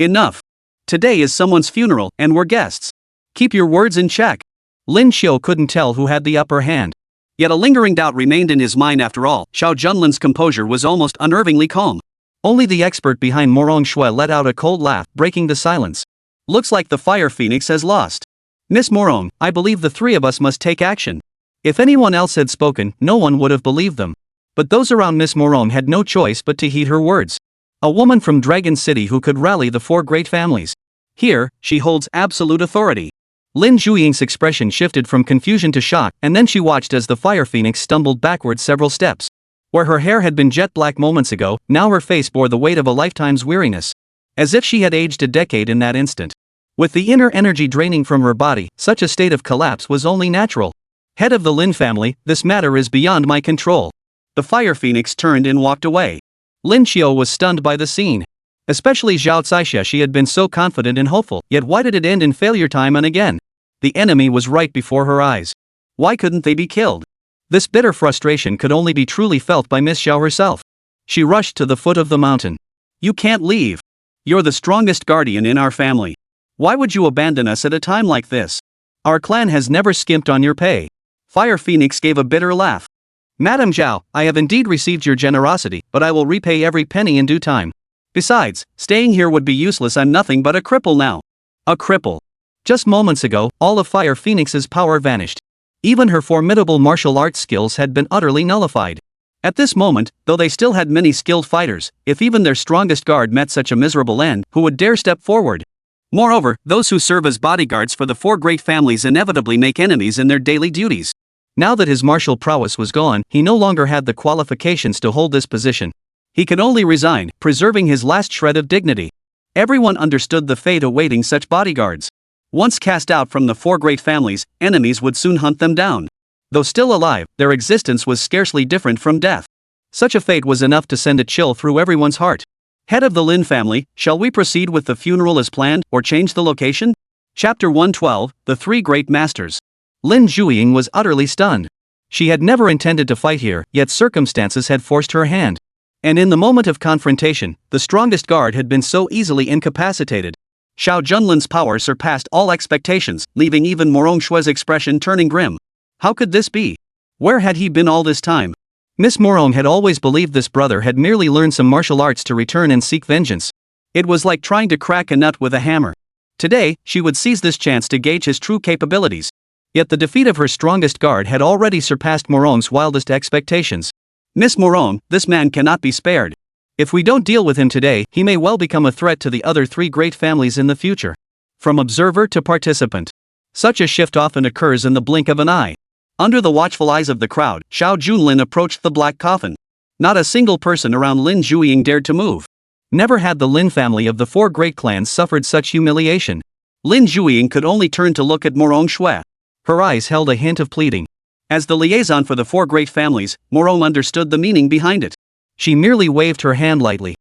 Speaker 1: Enough. Today is someone's funeral, and we're guests. Keep your words in check. Lin Xiao couldn't tell who had the upper hand. Yet a lingering doubt remained in his mind after all. Xiao Junlin's composure was almost unnervingly calm. Only the expert behind Morong Shui let out a cold laugh, breaking the silence. Looks like the Fire Phoenix has lost. Miss Morong, I believe the three of us must take action. If anyone else had spoken, no one would have believed them. But those around Miss Morong had no choice but to heed her words. A woman from Dragon City who could rally the four great families. Here, she holds absolute authority. Lin Zhuiying's expression shifted from confusion to shock, and then she watched as the Fire Phoenix stumbled backward several steps. Where her hair had been jet black moments ago, now her face bore the weight of a lifetime's weariness. As if she had aged a decade in that instant. With the inner energy draining from her body, such a state of collapse was only natural. Head of the Lin family, this matter is beyond my control. The Fire Phoenix turned and walked away. Lin Xiao was stunned by the scene. Especially Zhao Caixia, she had been so confident and hopeful, yet why did it end in failure time and again? The enemy was right before her eyes. Why couldn't they be killed? This bitter frustration could only be truly felt by Miss Xiao herself. She rushed to the foot of the mountain. You can't leave. You're the strongest guardian in our family. Why would you abandon us at a time like this? Our clan has never skimped on your pay. Fire Phoenix gave a bitter laugh. Madam Zhao, I have indeed received your generosity, but I will repay every penny in due time. Besides, staying here would be useless. I'm nothing but a cripple now. A cripple. Just moments ago, all of Fire Phoenix's power vanished. Even her formidable martial arts skills had been utterly nullified. At this moment, though they still had many skilled fighters, if even their strongest guard met such a miserable end, who would dare step forward? Moreover, those who serve as bodyguards for the four great families inevitably make enemies in their daily duties. Now that his martial prowess was gone, he no longer had the qualifications to hold this position. He could only resign, preserving his last shred of dignity. Everyone understood the fate awaiting such bodyguards. Once cast out from the four great families, enemies would soon hunt them down. Though still alive, their existence was scarcely different from death. Such a fate was enough to send a chill through everyone's heart. Head of the Lin family, shall we proceed with the funeral as planned, or change the location? Chapter 112, The Three Great Masters. Lin Zhuiying was utterly stunned. She had never intended to fight here, yet circumstances had forced her hand. And in the moment of confrontation, the strongest guard had been so easily incapacitated. Xiao Junlin's power surpassed all expectations, leaving even Morong Shui's expression turning grim. How could this be? Where had he been all this time? Miss Morong had always believed this brother had merely learned some martial arts to return and seek vengeance. It was like trying to crack a nut with a hammer. Today, she would seize this chance to gauge his true capabilities. Yet the defeat of her strongest guard had already surpassed Morong's wildest expectations. Miss Morong, this man cannot be spared. If we don't deal with him today, he may well become a threat to the other three great families in the future. From observer to participant. Such a shift often occurs in the blink of an eye. Under the watchful eyes of the crowd, Xiao Junlin approached the black coffin. Not a single person around Lin Zhuiying dared to move. Never had the Lin family of the four great clans suffered such humiliation. Lin Zhuiying could only turn to look at Morong Shui. Her eyes held a hint of pleading. As the liaison for the four great families, Morong understood the meaning behind it. She merely waved her hand lightly.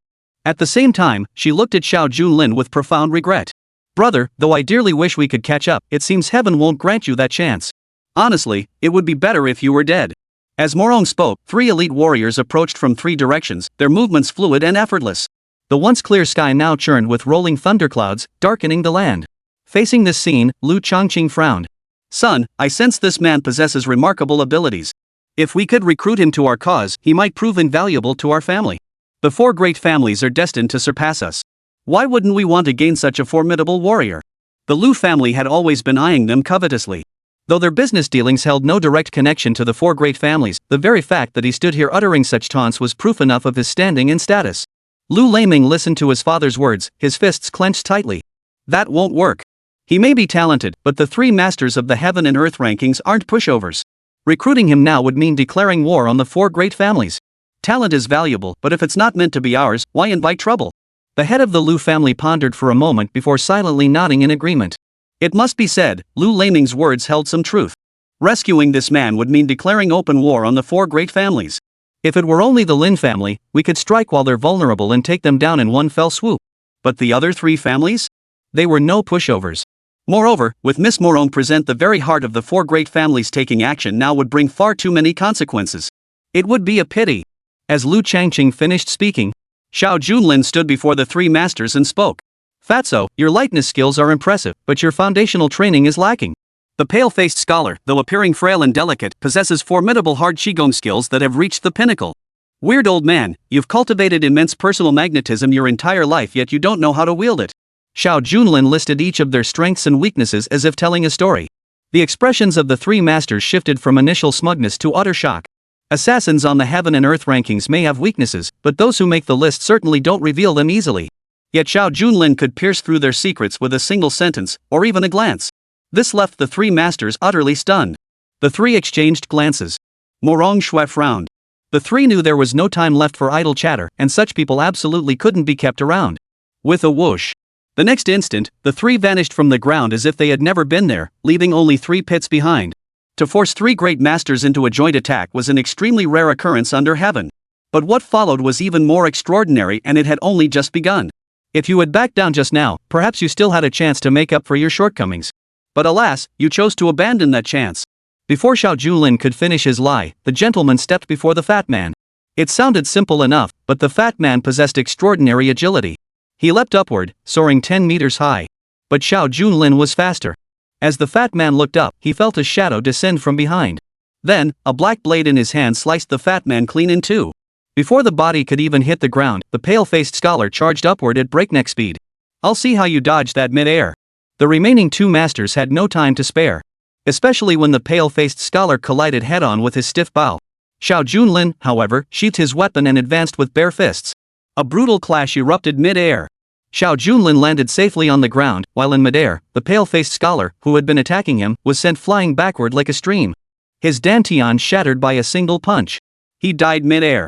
Speaker 1: At the same time, she looked at Xiao Junlin with profound regret. Brother, though I dearly wish we could catch up, it seems heaven won't grant you that chance. Honestly, it would be better if you were dead. As Morong spoke, three elite warriors approached from three directions, their movements fluid and effortless. The once clear sky now churned with rolling thunderclouds, darkening the land. Facing this scene, Luo Qingcheng frowned. Son, I sense this man possesses remarkable abilities. If we could recruit him to our cause, he might prove invaluable to our family. The four great families are destined to surpass us. Why wouldn't we want to gain such a formidable warrior? The Lu family had always been eyeing them covetously. Though their business dealings held no direct connection to the four great families, the very fact that he stood here uttering such taunts was proof enough of his standing and status. Lu Laming listened to his father's words, his fists clenched tightly. That won't work. He may be talented, but the three masters of the heaven and earth rankings aren't pushovers. Recruiting him now would mean declaring war on the four great families. Talent is valuable, but if it's not meant to be ours, why invite trouble? The head of the Lu family pondered for a moment before silently nodding in agreement. It must be said, Lu Laming's words held some truth. Rescuing this man would mean declaring open war on the four great families. If it were only the Lin family, we could strike while they're vulnerable and take them down in one fell swoop. But the other three families? They were no pushovers. Moreover, with Miss Morong present the very heart of the four great families, taking action now would bring far too many consequences. It would be a pity. As Luo Qingcheng finished speaking, Xiao Junlin stood before the three masters and spoke. Fatso, your lightness skills are impressive, but your foundational training is lacking. The pale-faced scholar, though appearing frail and delicate, possesses formidable hard qigong skills that have reached the pinnacle. Weird old man, you've cultivated immense personal magnetism your entire life, yet you don't know how to wield it. Xiao Junlin listed each of their strengths and weaknesses as if telling a story. The expressions of the three masters shifted from initial smugness to utter shock. Assassins on the heaven and earth rankings may have weaknesses, but those who make the list certainly don't reveal them easily. Yet Xiao Junlin could pierce through their secrets with a single sentence, or even a glance. This left the three masters utterly stunned. The three exchanged glances. Morong Shui frowned. The three knew there was no time left for idle chatter, and such people absolutely couldn't be kept around. With a whoosh. The next instant, the three vanished from the ground as if they had never been there, leaving only 3 pits behind. To force 3 great masters into a joint attack was an extremely rare occurrence under heaven. But what followed was even more extraordinary, and it had only just begun. If you had backed down just now, perhaps you still had a chance to make up for your shortcomings. But alas, you chose to abandon that chance. Before Xiao Junlin could finish his lie, the gentleman stepped before the fat man. It sounded simple enough, but the fat man possessed extraordinary agility. He leapt upward, soaring 10 meters high. But Xiao Junlin was faster. As the fat man looked up, he felt a shadow descend from behind. Then, a black blade in his hand sliced the fat man clean in two. Before the body could even hit the ground, the pale-faced scholar charged upward at breakneck speed. I'll see how you dodge that mid-air. The remaining 2 masters had no time to spare. Especially when the pale-faced scholar collided head-on with his stiff bow. Xiao Junlin, however, sheathed his weapon and advanced with bare fists. A brutal clash erupted mid-air. Xiao Junlin landed safely on the ground, while in mid-air, the pale-faced scholar, who had been attacking him, was sent flying backward like a stream. His dantian shattered by a single punch. He died mid-air.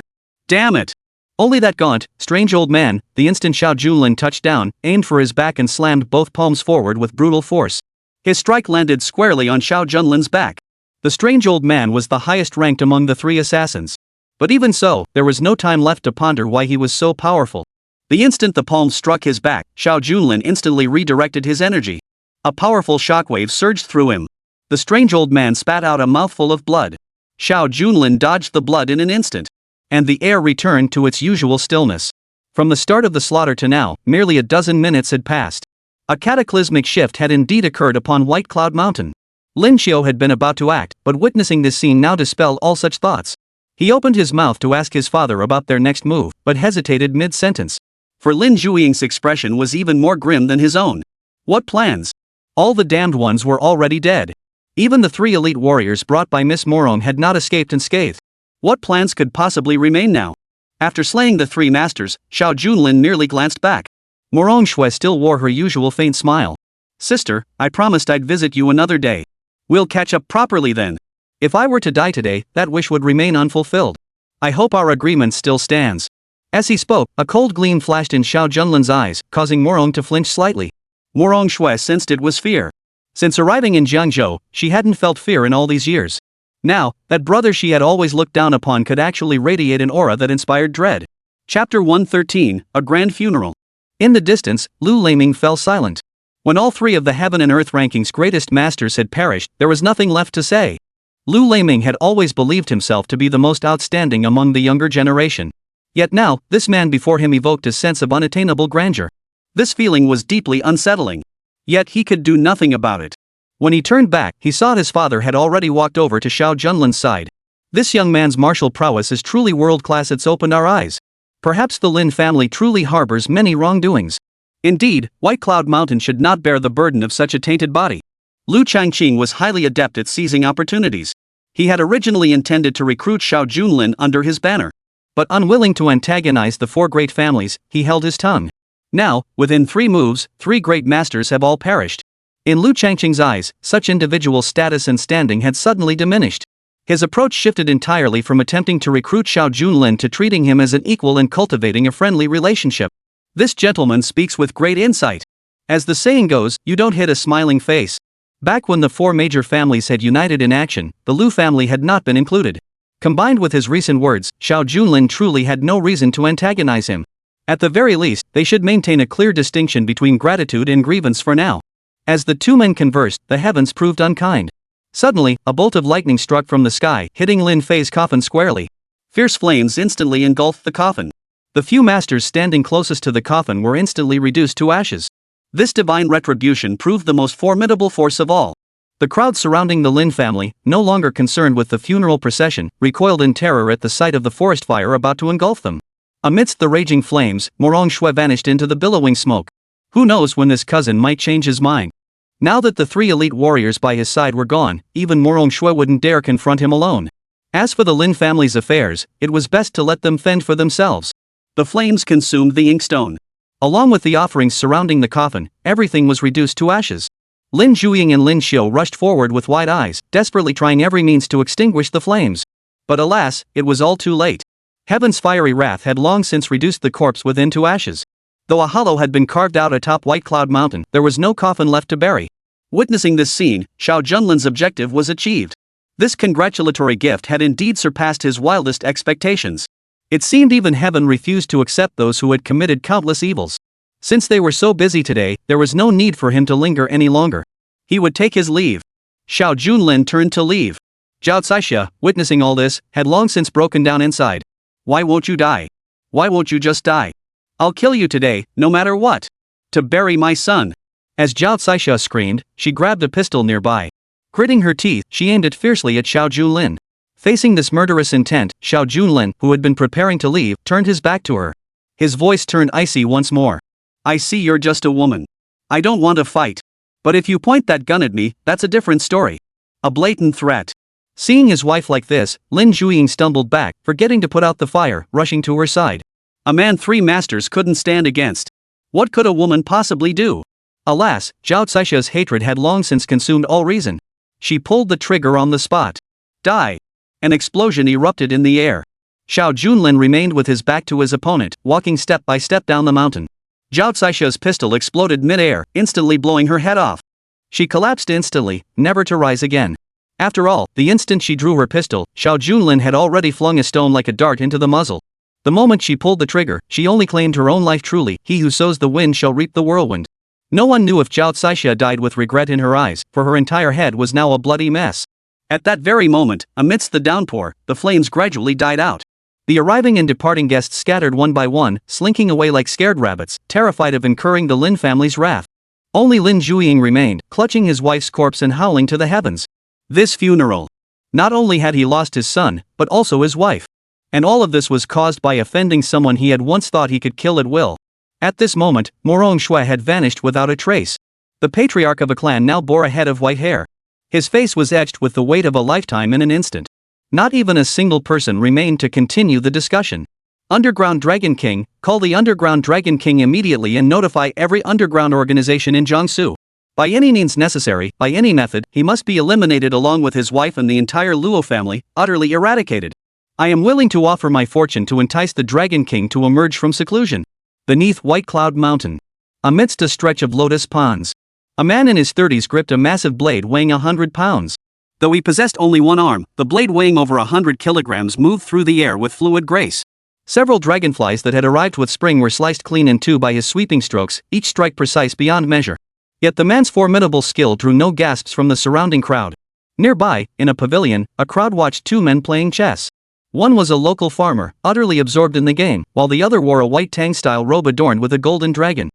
Speaker 1: Damn it! Only that gaunt, strange old man, the instant Xiao Junlin touched down, aimed for his back and slammed both palms forward with brutal force. His strike landed squarely on Xiao Junlin's back. The strange old man was the highest ranked among the 3 assassins. But even so, there was no time left to ponder why he was so powerful. The instant the palm struck his back, Xiao Junlin instantly redirected his energy. A powerful shockwave surged through him. The strange old man spat out a mouthful of blood. Xiao Junlin dodged the blood in an instant. And the air returned to its usual stillness. From the start of the slaughter to now, merely a dozen minutes had passed. A cataclysmic shift had indeed occurred upon White Cloud Mountain. Lin Xiao had been about to act, but witnessing this scene now dispelled all such thoughts. He opened his mouth to ask his father about their next move, but hesitated mid-sentence. For Lin Zhuiying's expression was even more grim than his own. What plans? All the damned ones were already dead. Even the 3 elite warriors brought by Miss Morong had not escaped unscathed. What plans could possibly remain now? After slaying the 3 masters, Xiao Junlin merely glanced back. Morong Shui still wore her usual faint smile. Sister, I promised I'd visit you another day. We'll catch up properly then. If I were to die today, that wish would remain unfulfilled. I hope our agreement still stands. As he spoke, a cold gleam flashed in Xiao Junlin's eyes, causing Morong to flinch slightly. Morong Shui sensed it was fear. Since arriving in Jiangzhou, she hadn't felt fear in all these years. Now, that brother she had always looked down upon could actually radiate an aura that inspired dread. Chapter 113, A Grand Funeral. In the distance, Lu Laming fell silent. When all 3 of the heaven and earth ranking's greatest masters had perished, there was nothing left to say. Lu Laming had always believed himself to be the most outstanding among the younger generation. Yet now, this man before him evoked a sense of unattainable grandeur. This feeling was deeply unsettling. Yet he could do nothing about it. When he turned back, he saw his father had already walked over to Xiao Junlin's side. This young man's martial prowess is truly world-class. It's opened our eyes. Perhaps the Lin family truly harbors many wrongdoings. Indeed, White Cloud Mountain should not bear the burden of such a tainted body. Luo Qingcheng was highly adept at seizing opportunities. He had originally intended to recruit Xiao Junlin under his banner. But unwilling to antagonize the 4 great families, he held his tongue. Now, within 3 moves, 3 great masters have all perished. In Luo Qingcheng's eyes, such individual status and standing had suddenly diminished. His approach shifted entirely from attempting to recruit Xiao Junlin to treating him as an equal and cultivating a friendly relationship. This gentleman speaks with great insight. As the saying goes, you don't hit a smiling face. Back when the 4 major families had united in action, the Lu family had not been included. Combined with his recent words, Xiao Junlin truly had no reason to antagonize him. At the very least, they should maintain a clear distinction between gratitude and grievance for now. As the 2 men conversed, the heavens proved unkind. Suddenly, a bolt of lightning struck from the sky, hitting Lin Fei's coffin squarely. Fierce flames instantly engulfed the coffin. The few masters standing closest to the coffin were instantly reduced to ashes. This divine retribution proved the most formidable force of all. The crowd surrounding the Lin family, no longer concerned with the funeral procession, recoiled in terror at the sight of the forest fire about to engulf them. Amidst the raging flames, Shui vanished into the billowing smoke. Who knows when this cousin might change his mind? Now that the 3 elite warriors by his side were gone, even Shui wouldn't dare confront him alone. As for the Lin family's affairs, it was best to let them fend for themselves. The flames consumed the inkstone. Along with the offerings surrounding the coffin, everything was reduced to ashes. Lin Zhuiying and Lin Xiu rushed forward with wide eyes, desperately trying every means to extinguish the flames. But alas, it was all too late. Heaven's fiery wrath had long since reduced the corpse within to ashes. Though a hollow had been carved out atop White Cloud Mountain, there was no coffin left to bury. Witnessing this scene, Xiao Junlin's objective was achieved. This congratulatory gift had indeed surpassed his wildest expectations. It seemed even heaven refused to accept those who had committed countless evils. Since they were so busy today, there was no need for him to linger any longer. He would take his leave. Xiao Junlin turned to leave. Zhao Caixia, witnessing all this, had long since broken down inside. Why won't you die? Why won't you just die? I'll kill you today, no matter what. To bury my son. As Zhao Caixia screamed, she grabbed a pistol nearby. Gritting her teeth, she aimed it fiercely at Xiao Junlin. Facing this murderous intent, Xiao Junlin, who had been preparing to leave, turned his back to her. His voice turned icy once more. I see you're just a woman. I don't want to fight. But if you point that gun at me, that's a different story. A blatant threat. Seeing his wife like this, Lin Zhuiying stumbled back, forgetting to put out the fire, rushing to her side. A man 3 masters couldn't stand against. What could a woman possibly do? Alas, Zhao Caixia's hatred had long since consumed all reason. She pulled the trigger on the spot. Die! An explosion erupted in the air. Xiao Junlin remained with his back to his opponent, walking step by step down the mountain. Zhao Caixia's pistol exploded mid-air, instantly blowing her head off. She collapsed instantly, never to rise again. After all, the instant she drew her pistol, Xiao Junlin had already flung a stone like a dart into the muzzle. The moment she pulled the trigger, she only claimed her own life truly, he who sows the wind shall reap the whirlwind. No one knew if Zhao Caixia died with regret in her eyes, for her entire head was now a bloody mess. At that very moment, amidst the downpour, the flames gradually died out. The arriving and departing guests scattered one by one, slinking away like scared rabbits, terrified of incurring the Lin family's wrath. Only Lin Zhuiying remained, clutching his wife's corpse and howling to the heavens. This funeral. Not only had he lost his son, but also his wife. And all of this was caused by offending someone he had once thought he could kill at will. At this moment, Shui had vanished without a trace. The patriarch of a clan now bore a head of white hair. His face was etched with the weight of a lifetime in an instant. Not even a single person remained to continue the discussion. Underground Dragon King, call the Underground Dragon King immediately and notify every underground organization in Jiangzhou. By any means necessary, by any method, he must be eliminated along with his wife and the entire Luo family, utterly eradicated. I am willing to offer my fortune to entice the Dragon King to emerge from seclusion. Beneath White Cloud Mountain. Amidst a stretch of lotus ponds. A man in his 30s gripped a massive blade weighing 100 pounds. Though he possessed only one arm, the blade weighing over 100 kilograms moved through the air with fluid grace. Several dragonflies that had arrived with spring were sliced clean in two by his sweeping strokes, each strike precise beyond measure. Yet the man's formidable skill drew no gasps from the surrounding crowd. Nearby, in a pavilion, a crowd watched 2 men playing chess. One was a local farmer, utterly absorbed in the game, while the other wore a white Tang-style robe adorned with a golden dragon.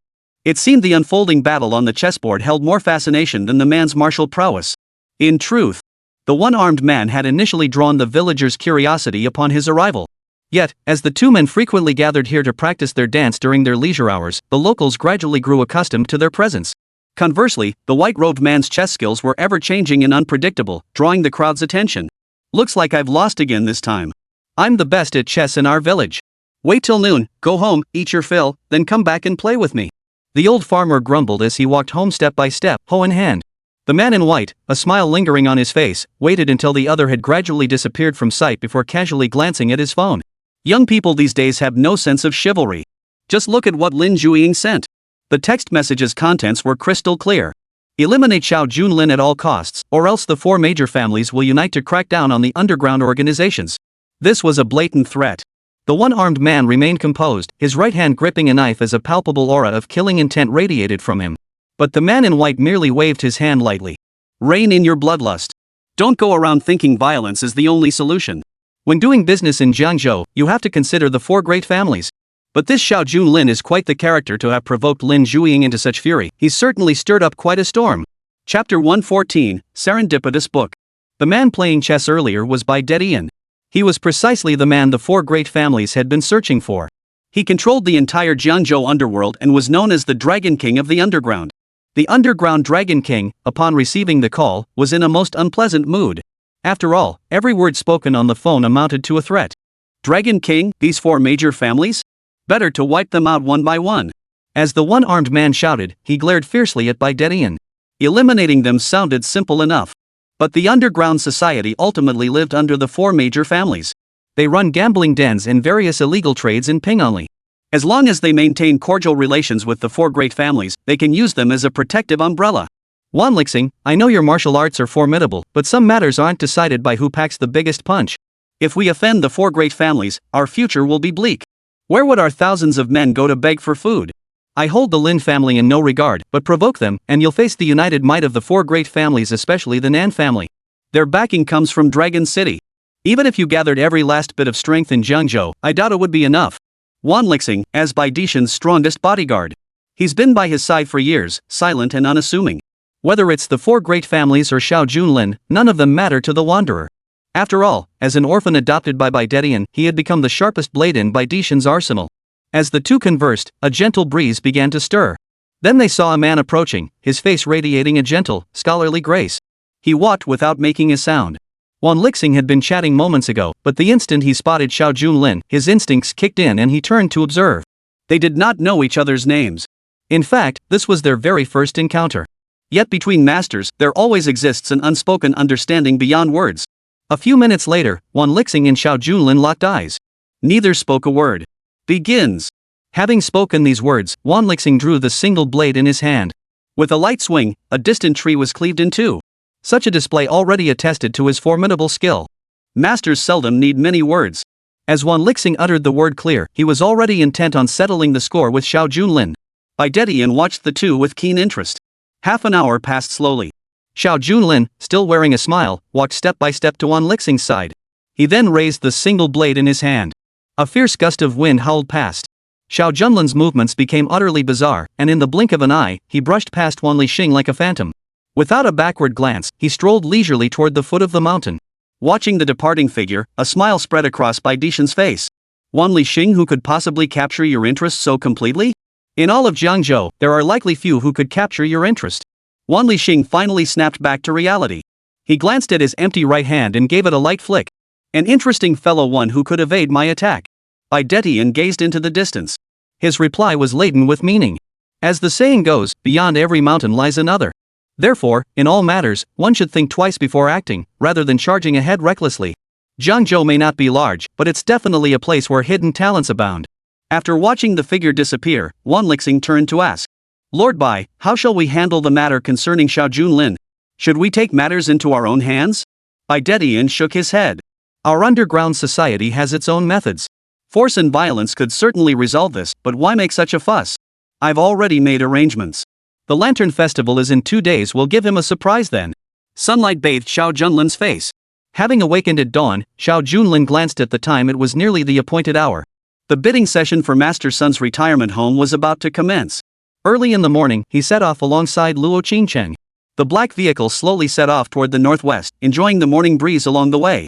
Speaker 1: It seemed the unfolding battle on the chessboard held more fascination than the man's martial prowess. In truth, the one-armed man had initially drawn the villagers' curiosity upon his arrival. Yet, as the 2 men frequently gathered here to practice their dance during their leisure hours, the locals gradually grew accustomed to their presence. Conversely, the white-robed man's chess skills were ever-changing and unpredictable, drawing the crowd's attention. Looks like I've lost again this time. I'm the best at chess in our village. Wait till noon, go home, eat your fill, then come back and play with me. The old farmer grumbled as he walked home step by step, hoe in hand. The man in white, a smile lingering on his face, waited until the other had gradually disappeared from sight before casually glancing at his phone. Young people these days have no sense of chivalry. Just look at what Lin Zhuiying sent. The text message's contents were crystal clear. Eliminate Xiao Junlin at all costs, or else the 4 major families will unite to crack down on the underground organizations. This was a blatant threat. The one-armed man remained composed, his right hand gripping a knife as a palpable aura of killing intent radiated from him. But the man in white merely waved his hand lightly. Rein in your bloodlust. Don't go around thinking violence is the only solution. When doing business in Jiangzhou, you have to consider the 4 great families. But this Xiao Junlin is quite the character to have provoked Lin Zhuiying into such fury. He's certainly stirred up quite a storm. Chapter 114, Serendipitous Book. The man playing chess earlier was Bai Dedian. He was precisely the man the four great families had been searching for. He controlled the entire Jiangzhou underworld and was known as the Dragon King of the Underground. The Underground Dragon King, upon receiving the call, was in a most unpleasant mood. After all, every word spoken on the phone amounted to a threat. Dragon King, these four major families? Better to wipe them out one by one. As the one-armed man shouted, he glared fiercely at Bai Dedian. Eliminating them sounded simple enough. But the underground society ultimately lived under the four major families. They run gambling dens and various illegal trades in Ping'anli. As long as they maintain cordial relations with the four great families, they can use them as a protective umbrella. Wanlixing, I know your martial arts are formidable, but some matters aren't decided by who packs the biggest punch. If we offend the four great families, our future will be bleak. Where would our thousands of men go to beg for food? I hold the Lin family in no regard, but provoke them, and you'll face the united might of the four great families, especially the Nan family. Their backing comes from Dragon City. Even if you gathered every last bit of strength in Jiangzhou, I doubt it would be enough. Wanlixing, as Bai Dishan's strongest bodyguard. He's been by his side for years, silent and unassuming. Whether it's the four great families or Xiao Junlin, none of them matter to the wanderer. After all, as an orphan adopted by Bai Dedian, he had become the sharpest blade in Bai Dishan's arsenal. As the two conversed, a gentle breeze began to stir. Then they saw a man approaching, his face radiating a gentle, scholarly grace. He walked without making a sound. Wanlixing had been chatting moments ago, but the instant he spotted Xiao Junlin, his instincts kicked in and he turned to observe. They did not know each other's names. In fact, this was their very first encounter. Yet between masters, there always exists an unspoken understanding beyond words. A few minutes later, Wanlixing and Xiao Junlin locked eyes. Neither spoke a word. Begins. Having spoken these words, Wanlixing drew the single blade in his hand. With a light swing, a distant tree was cleaved in two. Such a display already attested to his formidable skill. Masters seldom need many words. As Wanlixing uttered the word clear, he was already intent on settling the score with Xiao Junlin. Bai Dedian watched the two with keen interest. Half an hour passed slowly. Xiao Junlin, still wearing a smile, walked step by step to Wanlixing's side. He then raised the single blade in his hand. A fierce gust of wind howled past. Xiao Junlin's movements became utterly bizarre, and in the blink of an eye, he brushed past Wanlixing like a phantom. Without a backward glance, he strolled leisurely toward the foot of the mountain. Watching the departing figure, a smile spread across Bai Dishan's face. Wanlixing, who could possibly capture your interest so completely? In all of Jiangzhou, there are likely few who could capture your interest. Wanlixing finally snapped back to reality. He glanced at his empty right hand and gave it a light flick. An interesting fellow, one who could evade my attack. Bai Dedian gazed into the distance. His reply was laden with meaning. As the saying goes, beyond every mountain lies another. Therefore, in all matters, one should think twice before acting, rather than charging ahead recklessly. Jiangzhou may not be large, but it's definitely a place where hidden talents abound. After watching the figure disappear, Wanlixing turned to ask. Lord Bai, how shall we handle the matter concerning Xiao Junlin? Should we take matters into our own hands? Bai Dedian shook his head. Our underground society has its own methods. Force and violence could certainly resolve this, but why make such a fuss? I've already made arrangements. The Lantern Festival is in 2 days. We'll give him a surprise then. Sunlight bathed Xiao Junlin's face. Having awakened at dawn, Xiao Junlin glanced at the time. It was nearly the appointed hour. The bidding session for Master Sun's retirement home was about to commence. Early in the morning, he set off alongside Luo Qingcheng. The black vehicle slowly set off toward the northwest, enjoying the morning breeze along the way.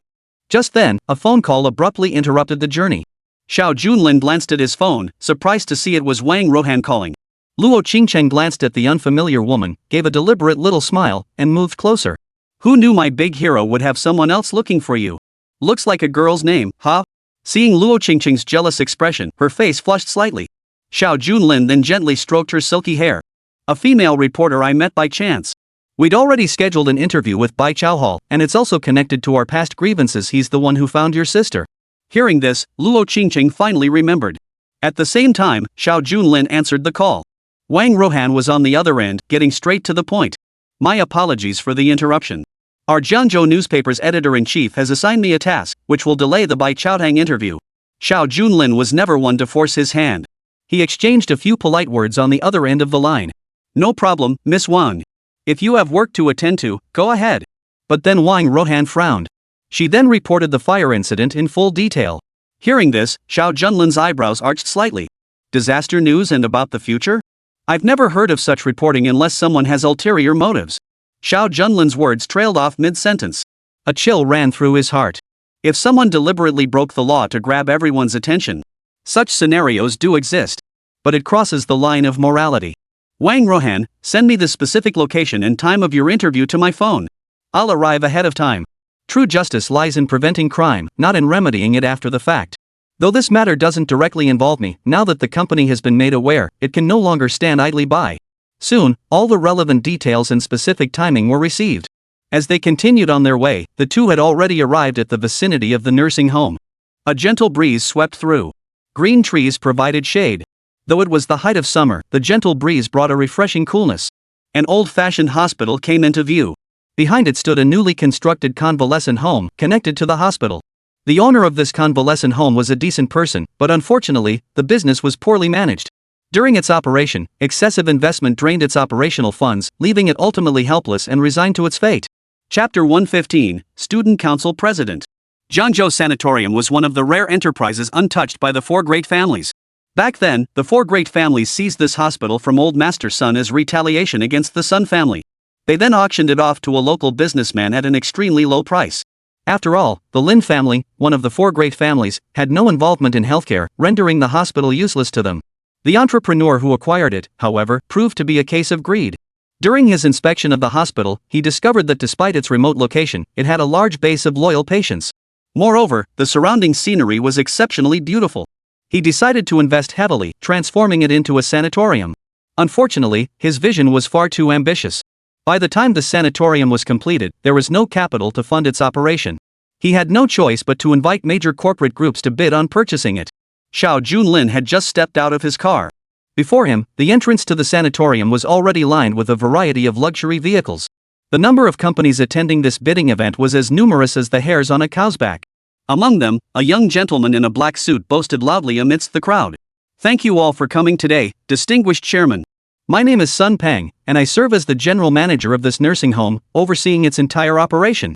Speaker 1: Just then, a phone call abruptly interrupted the journey. Xiao Junlin glanced at his phone, surprised to see it was Wang Rohan calling. Luo Qingcheng glanced at the unfamiliar woman, gave a deliberate little smile, and moved closer. Who knew my big hero would have someone else looking for you? Looks like a girl's name, huh? Seeing Luo Qingcheng's jealous expression, her face flushed slightly. Xiao Junlin then gently stroked her silky hair. A female reporter I met by chance. We'd already scheduled an interview with Bai Chaohal, and it's also connected to our past grievances. He's the one who found your sister. Hearing this, Luo Qingcheng finally remembered. At the same time, Xiao Junlin answered the call. Wang Rohan was on the other end, getting straight to the point. My apologies for the interruption. Our Jiangzhou newspaper's editor-in-chief has assigned me a task, which will delay the Bai Chaotang interview. Xiao Junlin was never one to force his hand. He exchanged a few polite words on the other end of the line. No problem, Miss Wang. If you have work to attend to, go ahead. But then Wang Rohan frowned. She then reported the fire incident in full detail. Hearing this, Xiao Junlin's eyebrows arched slightly. Disaster news and about the future? I've never heard of such reporting unless someone has ulterior motives. Xiao Junlin's words trailed off mid-sentence. A chill ran through his heart. If someone deliberately broke the law to grab everyone's attention, such scenarios do exist. But it crosses the line of morality. Wang Rohan, send me the specific location and time of your interview to my phone. I'll arrive ahead of time. True justice lies in preventing crime, not in remedying it after the fact. Though this matter doesn't directly involve me, now that the company has been made aware, it can no longer stand idly by. Soon, all the relevant details and specific timing were received. As they continued on their way, the two had already arrived at the vicinity of the nursing home. A gentle breeze swept through. Green trees provided shade. Though it was the height of summer, the gentle breeze brought a refreshing coolness. An old-fashioned hospital came into view. Behind it stood a newly constructed convalescent home, connected to the hospital. The owner of this convalescent home was a decent person, but unfortunately, the business was poorly managed. During its operation, excessive investment drained its operational funds, leaving it ultimately helpless and resigned to its fate. Chapter 115, Student Council President. Jiangzhou Sanatorium was one of the rare enterprises untouched by the four great families. Back then, the four great families seized this hospital from Old Master Sun as retaliation against the Sun family. They then auctioned it off to a local businessman at an extremely low price. After all, the Lin family, one of the four great families, had no involvement in healthcare, rendering the hospital useless to them. The entrepreneur who acquired it, however, proved to be a case of greed. During his inspection of the hospital, he discovered that despite its remote location, it had a large base of loyal patients. Moreover, the surrounding scenery was exceptionally beautiful. He decided to invest heavily, transforming it into a sanatorium. Unfortunately, his vision was far too ambitious. By the time the sanatorium was completed, there was no capital to fund its operation. He had no choice but to invite major corporate groups to bid on purchasing it. Xiao Junlin had just stepped out of his car. Before him, the entrance to the sanatorium was already lined with a variety of luxury vehicles. The number of companies attending this bidding event was as numerous as the hairs on a cow's back. Among them, a young gentleman in a black suit boasted loudly amidst the crowd. "Thank you all for coming today, distinguished chairman. My name is Sun Pang, and I serve as the general manager of this nursing home, overseeing its entire operation.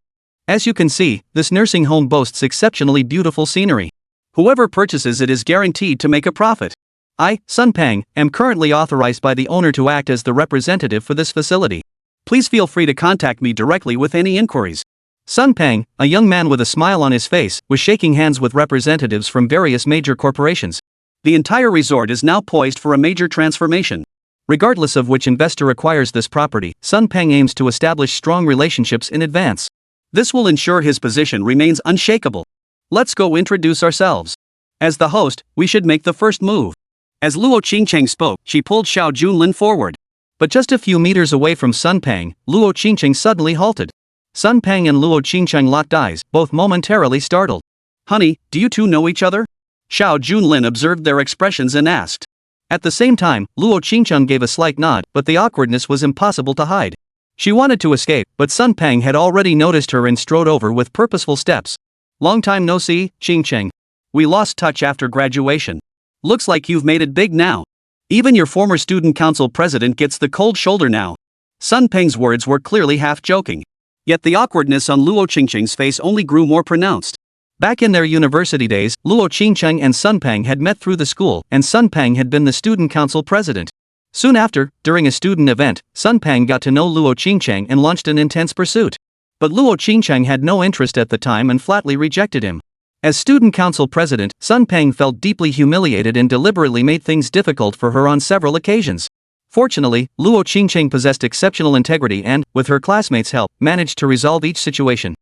Speaker 1: As you can see, this nursing home boasts exceptionally beautiful scenery. Whoever purchases it is guaranteed to make a profit. I, Sun Pang, am currently authorized by the owner to act as the representative for this facility. Please feel free to contact me directly with any inquiries." Sun Pang, a young man with a smile on his face, was shaking hands with representatives from various major corporations. The entire resort is now poised for a major transformation. Regardless of which investor acquires this property, Sun Pang aims to establish strong relationships in advance. This will ensure his position remains unshakable. Let's go introduce ourselves. As the host, we should make the first move. As Luo Qingcheng spoke, she pulled Xiao Junlin forward. But just a few meters away from Sun Pang, Luo Qingcheng suddenly halted. Sun Pang and Luo Qingcheng locked eyes, both momentarily startled. "Honey, do you two know each other?" Xiao Junlin observed their expressions and asked. At the same time, Luo Qingcheng gave a slight nod, but the awkwardness was impossible to hide. She wanted to escape, but Sun Pang had already noticed her and strode over with purposeful steps. "Long time no see, Qingcheng. We lost touch after graduation. Looks like you've made it big now. Even your former student council president gets the cold shoulder now." Sun Pang's words were clearly half joking. Yet the awkwardness on Luo Qingcheng's face only grew more pronounced. Back in their university days, Luo Qingcheng and Sun Pang had met through the school, and Sun Pang had been the student council president. Soon after, during a student event, Sun Pang got to know Luo Qingcheng and launched an intense pursuit. But Luo Qingcheng had no interest at the time and flatly rejected him. As student council president, Sun Pang felt deeply humiliated and deliberately made things difficult for her on several occasions. Fortunately, Luo Qingcheng possessed exceptional integrity and, with her classmates' help, managed to resolve each situation.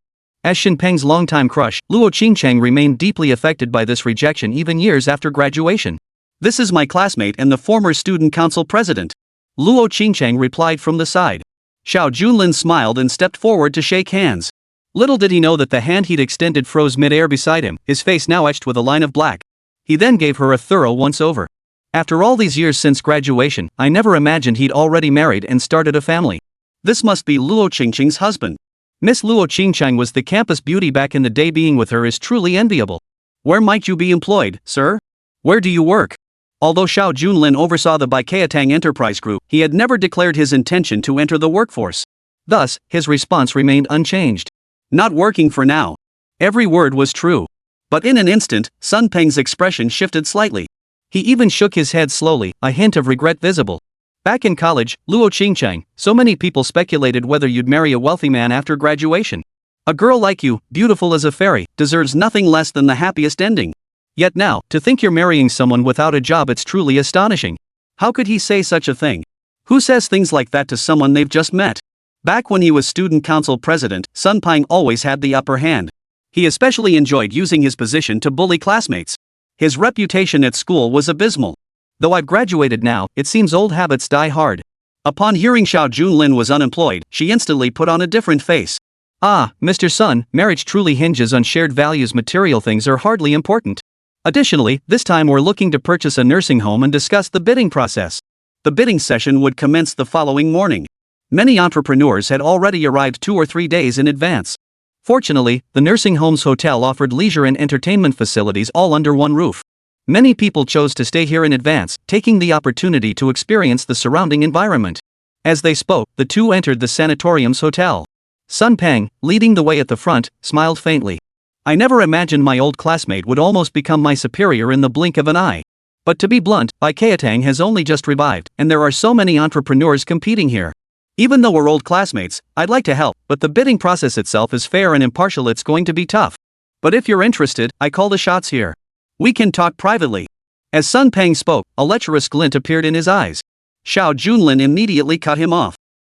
Speaker 1: As Xin Peng's longtime crush, Luo Qingcheng remained deeply affected by this rejection even years after graduation. "This is my classmate and the former student council president," Luo Qingcheng replied from the side. Xiao Junlin smiled and stepped forward to shake hands. Little did he know that the hand he'd extended froze mid-air beside him, his face now etched with a line of black. He then gave her a thorough once-over. "After all these years since graduation, I never imagined he'd already married and started a family. This must be Luo Qingcheng's husband. Miss Luo Qingcheng was the campus beauty back in the day. Being with her is truly enviable. Where might you be employed, sir? Where do you work?" Although Xiao Junlin oversaw the Baikatang Enterprise Group, he had never declared his intention to enter the workforce. Thus, his response remained unchanged. "Not working for now." Every word was true. But in an instant, Sun Peng's expression shifted slightly. He even shook his head slowly, a hint of regret visible. Back in college, Luo Qingcheng, so many people speculated whether you'd marry a wealthy man after graduation. A girl like you, beautiful as a fairy, deserves nothing less than the happiest ending. Yet now, to think you're marrying someone without a job, it's truly astonishing. How could he say such a thing? Who says things like that to someone they've just met? Back when he was student council president, Sun Pang always had the upper hand. He especially enjoyed using his position to bully classmates. His reputation at school was abysmal. Though I've graduated now, it seems old habits die hard. Upon hearing Xiao Junlin was unemployed, she instantly put on a different face. Ah, Mr. Sun, marriage truly hinges on shared values. Material things are hardly important. Additionally, this time we're looking to purchase a nursing home and discuss the bidding process. The bidding session would commence the following morning. Many entrepreneurs had already arrived 2 or 3 days in advance. Fortunately, the nursing home's hotel offered leisure and entertainment facilities all under one roof. Many people chose to stay here in advance, taking the opportunity to experience the surrounding environment. As they spoke, the two entered the sanatorium's hotel. Sun Pang, leading the way at the front, smiled faintly. I never imagined my old classmate would almost become my superior in the blink of an eye. But to be blunt, Bai Keatang has only just revived, and there are so many entrepreneurs competing here. Even though we're old classmates, I'd like to help, but the bidding process itself is fair and impartial. It's going to be tough. But if you're interested, I call the shots here. We can talk privately. As Sun Pang spoke, a lecherous glint appeared in his eyes. Xiao Junlin immediately cut him off.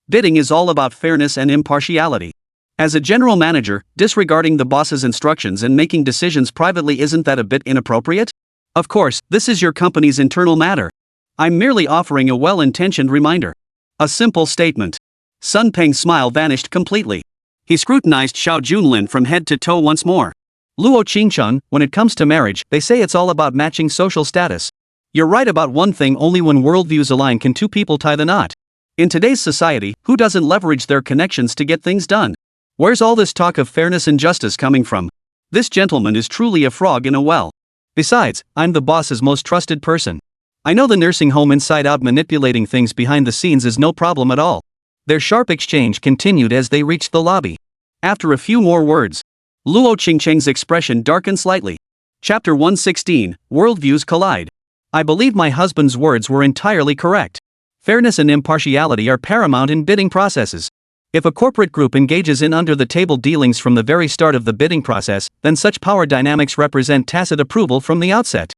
Speaker 1: Bidding is all about fairness and impartiality. As a general manager, disregarding the boss's instructions and making decisions privately, isn't that a bit inappropriate? Of course, this is your company's internal matter. I'm merely offering a well-intentioned reminder. A simple statement. Sun Pang's smile vanished completely. He scrutinized Xiao Junlin from head to toe once more. Luo Qingcheng, when it comes to marriage, they say it's all about matching social status. You're right about one thing: only when worldviews align can two people tie the knot. In today's society, who doesn't leverage their connections to get things done? Where's all this talk of fairness and justice coming from? This gentleman is truly a frog in a well. Besides, I'm the boss's most trusted person. I know the nursing home inside out. Manipulating things behind the scenes is no problem at all. Their sharp exchange continued as they reached the lobby. After a few more words, Luo Qingcheng's expression darkened slightly. Chapter 116, Worldviews Collide. I believe my husband's words were entirely correct. Fairness and impartiality are paramount in bidding processes. If a corporate group engages in under-the-table dealings from the very start of the bidding process, then such power dynamics represent tacit approval from the outset.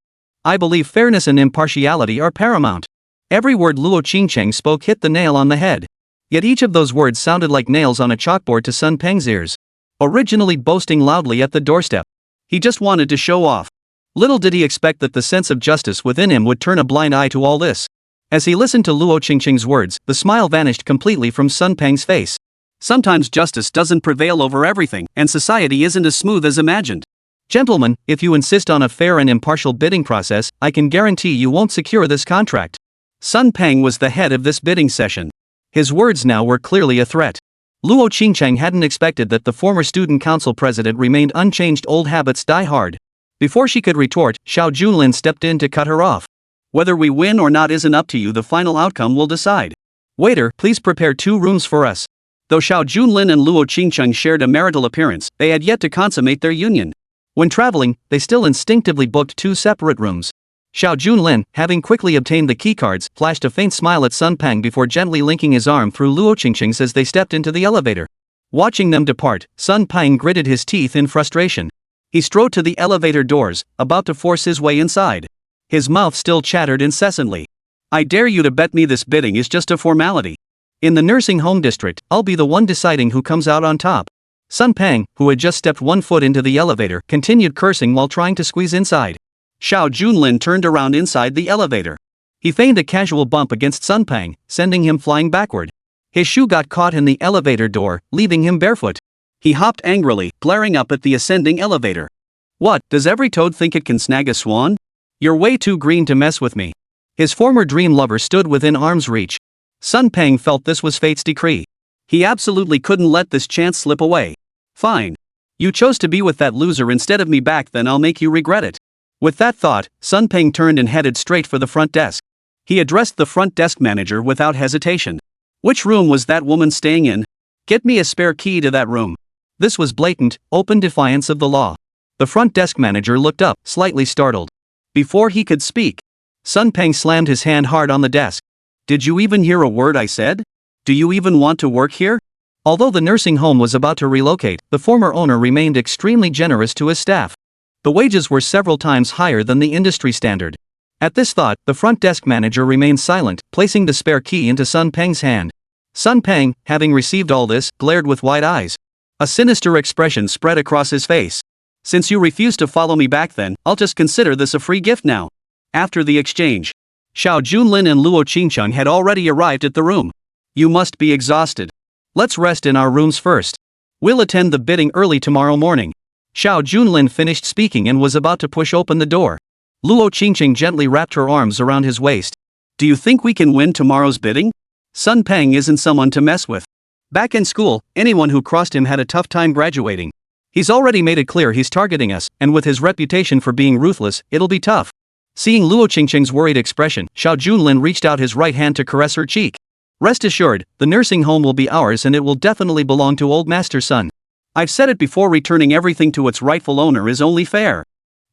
Speaker 1: I believe fairness and impartiality are paramount. Every word Luo Qingcheng spoke hit the nail on the head. Yet each of those words sounded like nails on a chalkboard to Sun Pang's ears. Originally boasting loudly at the doorstep, he just wanted to show off. Little did he expect that the sense of justice within him would turn a blind eye to all this. As he listened to Luo Qingcheng's words, the smile vanished completely from Sun Pang's face. Sometimes justice doesn't prevail over everything, and society isn't as smooth as imagined. Gentlemen, if you insist on a fair and impartial bidding process, I can guarantee you won't secure this contract. Sun Pang was the head of this bidding session. His words now were clearly a threat. Luo Qingcheng hadn't expected that the former student council president remained unchanged. Old habits die hard. Before she could retort, Xiao Junlin stepped in to cut her off. Whether we win or not isn't up to you. The final outcome will decide. Waiter, please prepare 2 rooms for us. Though Xiao Junlin and Luo Qingcheng shared a marital appearance, they had yet to consummate their union. When traveling, they still instinctively booked 2 separate rooms. Xiao Junlin, having quickly obtained the keycards, flashed a faint smile at Sun Pang before gently linking his arm through Luo Qingcheng's as they stepped into the elevator. Watching them depart, Sun Pang gritted his teeth in frustration. He strode to the elevator doors, about to force his way inside. His mouth still chattered incessantly. I dare you to bet me this bidding is just a formality. In the nursing home district, I'll be the one deciding who comes out on top. Sun Pang, who had just stepped 1 foot into the elevator, continued cursing while trying to squeeze inside. Xiao Junlin turned around inside the elevator. He feigned a casual bump against Sun Pang, sending him flying backward. His shoe got caught in the elevator door, leaving him barefoot. He hopped angrily, glaring up at the ascending elevator. What, does every toad think it can snag a swan? You're way too green to mess with me. His former dream lover stood within arm's reach. Sun Pang felt this was fate's decree. He absolutely couldn't let this chance slip away. Fine. You chose to be with that loser instead of me back, then I'll make you regret it. With that thought, Sun Pang turned and headed straight for the front desk. He addressed the front desk manager without hesitation. Which room was that woman staying in? Get me a spare key to that room. This was blatant, open defiance of the law. The front desk manager looked up, slightly startled. Before he could speak, Sun Peng slammed his hand hard on the desk. Did you even hear a word I said? Do you even want to work here? Although the nursing home was about to relocate, the former owner remained extremely generous to his staff. The wages were several times higher than the industry standard. At this thought, the front desk manager remained silent, placing the spare key into Sun Peng's hand. Sun Peng, having received all this, glared with wide eyes. A sinister expression spread across his face. Since you refuse to follow me back then, I'll just consider this a free gift now. After the exchange, Xiao Junlin and Luo Qingcheng had already arrived at the room. You must be exhausted. Let's rest in our rooms first. We'll attend the bidding early tomorrow morning. Xiao Junlin finished speaking and was about to push open the door. Luo Qingcheng gently wrapped her arms around his waist. Do you think we can win tomorrow's bidding? Sun Peng isn't someone to mess with. Back in school, anyone who crossed him had a tough time graduating. He's already made it clear he's targeting us, and with his reputation for being ruthless, it'll be tough. Seeing Luo Qingcheng's worried expression, Xiao Junlin reached out his right hand to caress her cheek. Rest assured, the nursing home will be ours and it will definitely belong to old Master Sun. I've said it before, returning everything to its rightful owner is only fair.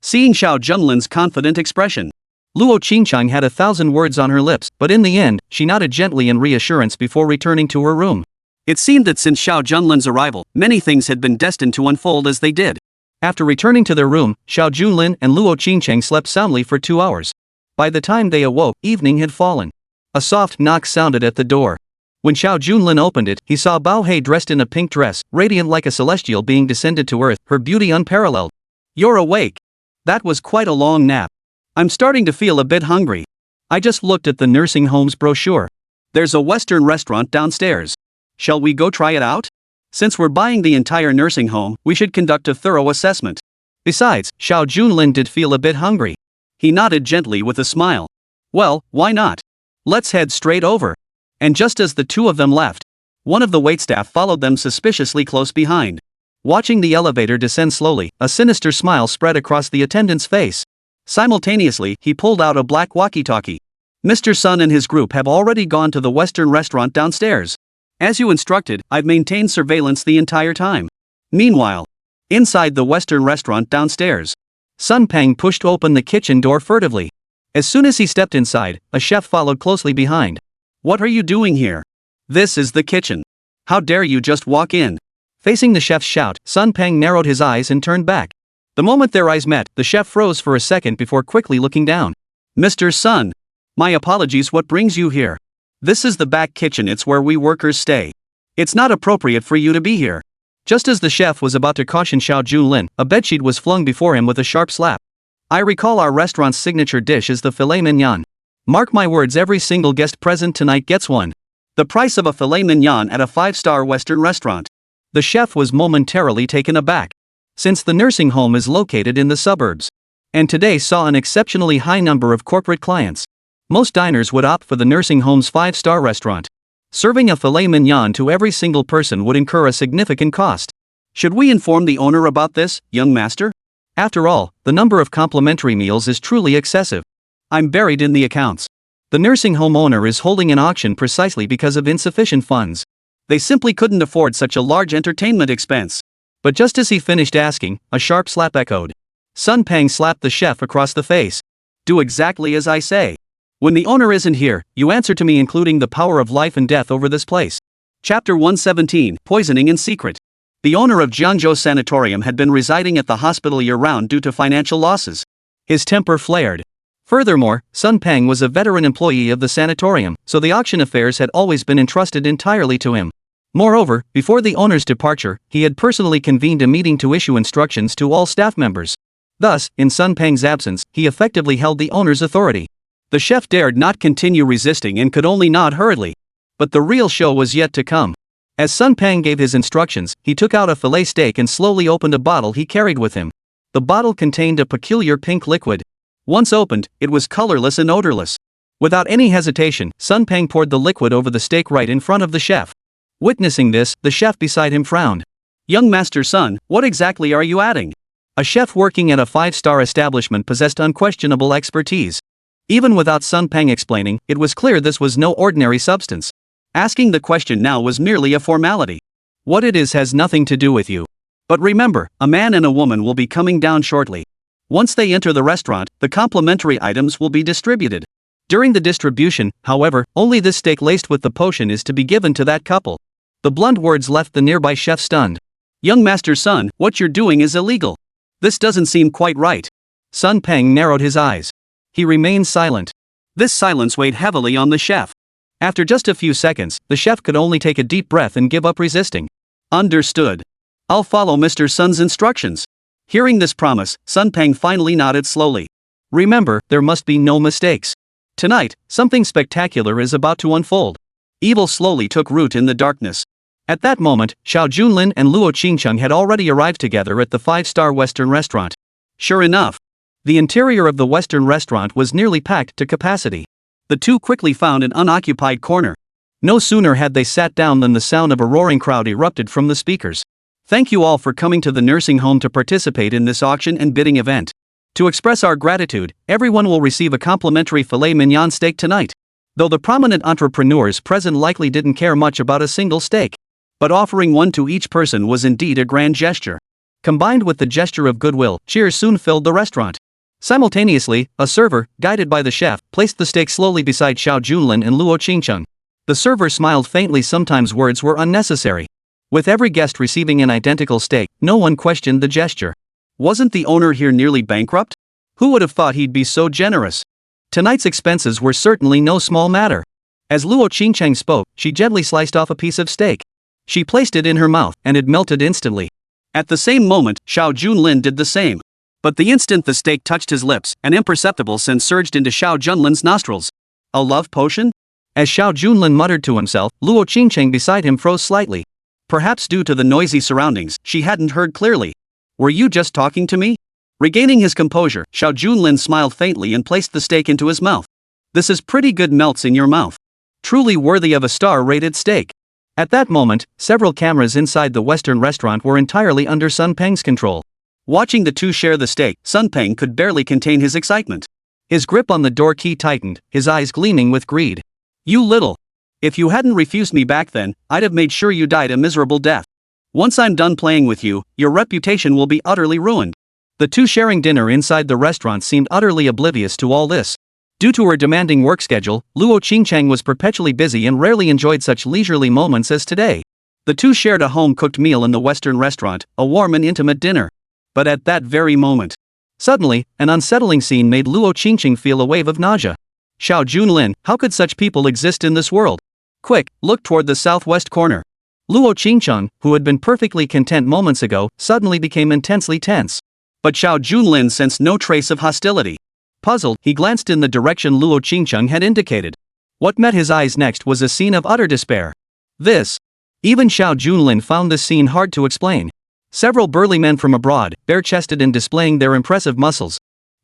Speaker 1: Seeing Xiao Junlin's confident expression, Luo Qingcheng had 1,000 words on her lips, but in the end, she nodded gently in reassurance before returning to her room. It seemed that since Xiao Junlin's arrival, many things had been destined to unfold as they did. After returning to their room, Xiao Junlin and Luo Qingcheng slept soundly for 2 hours. By the time they awoke, evening had fallen. A soft knock sounded at the door. When Xiao Junlin opened it, he saw Bao He dressed in a pink dress, radiant like a celestial being descended to earth, her beauty unparalleled. You're awake. That was quite a long nap. I'm starting to feel a bit hungry. I just looked at the nursing home's brochure. There's a Western restaurant downstairs. Shall we go try it out? Since we're buying the entire nursing home, we should conduct a thorough assessment. Besides, Xiao Junlin did feel a bit hungry. He nodded gently with a smile. Well, why not? Let's head straight over. And just as the two of them left, one of the waitstaff followed them suspiciously close behind. Watching the elevator descend slowly, a sinister smile spread across the attendant's face. Simultaneously, he pulled out a black walkie-talkie. Mr. Sun and his group have already gone to the Western restaurant downstairs. As you instructed, I've maintained surveillance the entire time. Meanwhile, inside the Western restaurant downstairs, Sun Peng pushed open the kitchen door furtively. As soon as he stepped inside, a chef followed closely behind. What are you doing here? This is the kitchen. How dare you just walk in? Facing the chef's shout, Sun Peng narrowed his eyes and turned back. The moment their eyes met, the chef froze for a second before quickly looking down. Mr. Sun. My apologies, what brings you here? This is the back kitchen, it's where we workers stay. It's not appropriate for you to be here. Just as the chef was about to caution Xiao Junlin, a bedsheet was flung before him with a sharp slap. I recall our restaurant's signature dish is the filet mignon. Mark my words, every single guest present tonight gets one. The price of a filet mignon at a 5-star Western restaurant. The chef was momentarily taken aback. Since the nursing home is located in the suburbs, and today saw an exceptionally high number of corporate clients, most diners would opt for the nursing home's 5-star restaurant. Serving a filet mignon to every single person would incur a significant cost. Should we inform the owner about this, young master? After all, the number of complimentary meals is truly excessive. I'm buried in the accounts. The nursing home owner is holding an auction precisely because of insufficient funds. They simply couldn't afford such a large entertainment expense. But just as he finished asking, a sharp slap echoed. Sun Peng slapped the chef across the face. Do exactly as I say. When the owner isn't here, you answer to me, including the power of life and death over this place. Chapter 117, Poisoning in Secret. The owner of Jiangzhou Sanatorium had been residing at the hospital year-round due to financial losses. His temper flared. Furthermore, Sun Peng was a veteran employee of the sanatorium, so the auction affairs had always been entrusted entirely to him. Moreover, before the owner's departure, he had personally convened a meeting to issue instructions to all staff members. Thus, in Sun Peng's absence, he effectively held the owner's authority. The chef dared not continue resisting and could only nod hurriedly. But the real show was yet to come. As Sun Peng gave his instructions, he took out a fillet steak and slowly opened a bottle he carried with him. The bottle contained a peculiar pink liquid. Once opened, it was colorless and odorless. Without any hesitation, Sun Peng poured the liquid over the steak right in front of the chef. Witnessing this, the chef beside him frowned. Young Master Sun, what exactly are you adding? A chef working at a 5-star establishment possessed unquestionable expertise. Even without Sun Peng explaining, it was clear this was no ordinary substance. Asking the question now was merely a formality. What it is has nothing to do with you. But remember, a man and a woman will be coming down shortly. Once they enter the restaurant, the complimentary items will be distributed. During the distribution, however, only this steak laced with the potion is to be given to that couple. The blunt words left the nearby chef stunned. Young Master Sun, what you're doing is illegal. This doesn't seem quite right. Sun Peng narrowed his eyes. He remained silent. This silence weighed heavily on the chef. After just a few seconds, the chef could only take a deep breath and give up resisting. Understood. I'll follow Mr. Sun's instructions. Hearing this promise, Sun Peng finally nodded slowly. Remember, there must be no mistakes. Tonight, something spectacular is about to unfold. Evil slowly took root in the darkness. At that moment, Xiao Junlin and Luo Qingcheng had already arrived together at the 5-star Western restaurant. Sure enough, the interior of the Western restaurant was nearly packed to capacity. The two quickly found an unoccupied corner. No sooner had they sat down than the sound of a roaring crowd erupted from the speakers. Thank you all for coming to the nursing home to participate in this auction and bidding event. To express our gratitude, everyone will receive a complimentary filet mignon steak tonight. Though the prominent entrepreneurs present likely didn't care much about a single steak. But offering one to each person was indeed a grand gesture. Combined with the gesture of goodwill, cheers soon filled the restaurant. Simultaneously, a server, guided by the chef, placed the steak slowly beside Xiao Junlin and Luo Qingcheng. The server smiled faintly, sometimes words were unnecessary. With every guest receiving an identical steak, no one questioned the gesture. Wasn't the owner here nearly bankrupt? Who would have thought he'd be so generous? Tonight's expenses were certainly no small matter. As Luo Qingcheng spoke, she gently sliced off a piece of steak. She placed it in her mouth, and it melted instantly. At the same moment, Xiao Junlin did the same. But the instant the steak touched his lips, an imperceptible scent surged into Xiao Junlin's nostrils. A love potion? As Xiao Junlin muttered to himself, Luo Qingcheng beside him froze slightly. Perhaps due to the noisy surroundings, she hadn't heard clearly. Were you just talking to me? Regaining his composure, Xiao Junlin smiled faintly and placed the steak into his mouth. This is pretty good, melts in your mouth. Truly worthy of a star-rated steak. At that moment, several cameras inside the Western restaurant were entirely under Sun Peng's control. Watching the two share the steak, Sun Peng could barely contain his excitement. His grip on the door key tightened, his eyes gleaming with greed. You little. If you hadn't refused me back then, I'd have made sure you died a miserable death. Once I'm done playing with you, your reputation will be utterly ruined. The two sharing dinner inside the restaurant seemed utterly oblivious to all this. Due to her demanding work schedule, Luo Qingcheng was perpetually busy and rarely enjoyed such leisurely moments as today. The two shared a home-cooked meal in the Western restaurant, a warm and intimate dinner. But at that very moment, suddenly, an unsettling scene made Luo Qingcheng feel a wave of nausea. Xiao Junlin, how could such people exist in this world? Quick, look toward the southwest corner. Luo Qingcheng, who had been perfectly content moments ago, suddenly became intensely tense. But Xiao Junlin sensed no trace of hostility. Puzzled, he glanced in the direction Luo Qingcheng had indicated. What met his eyes next was a scene of utter despair. Even Xiao Junlin found this scene hard to explain. Several burly men from abroad, bare-chested and displaying their impressive muscles.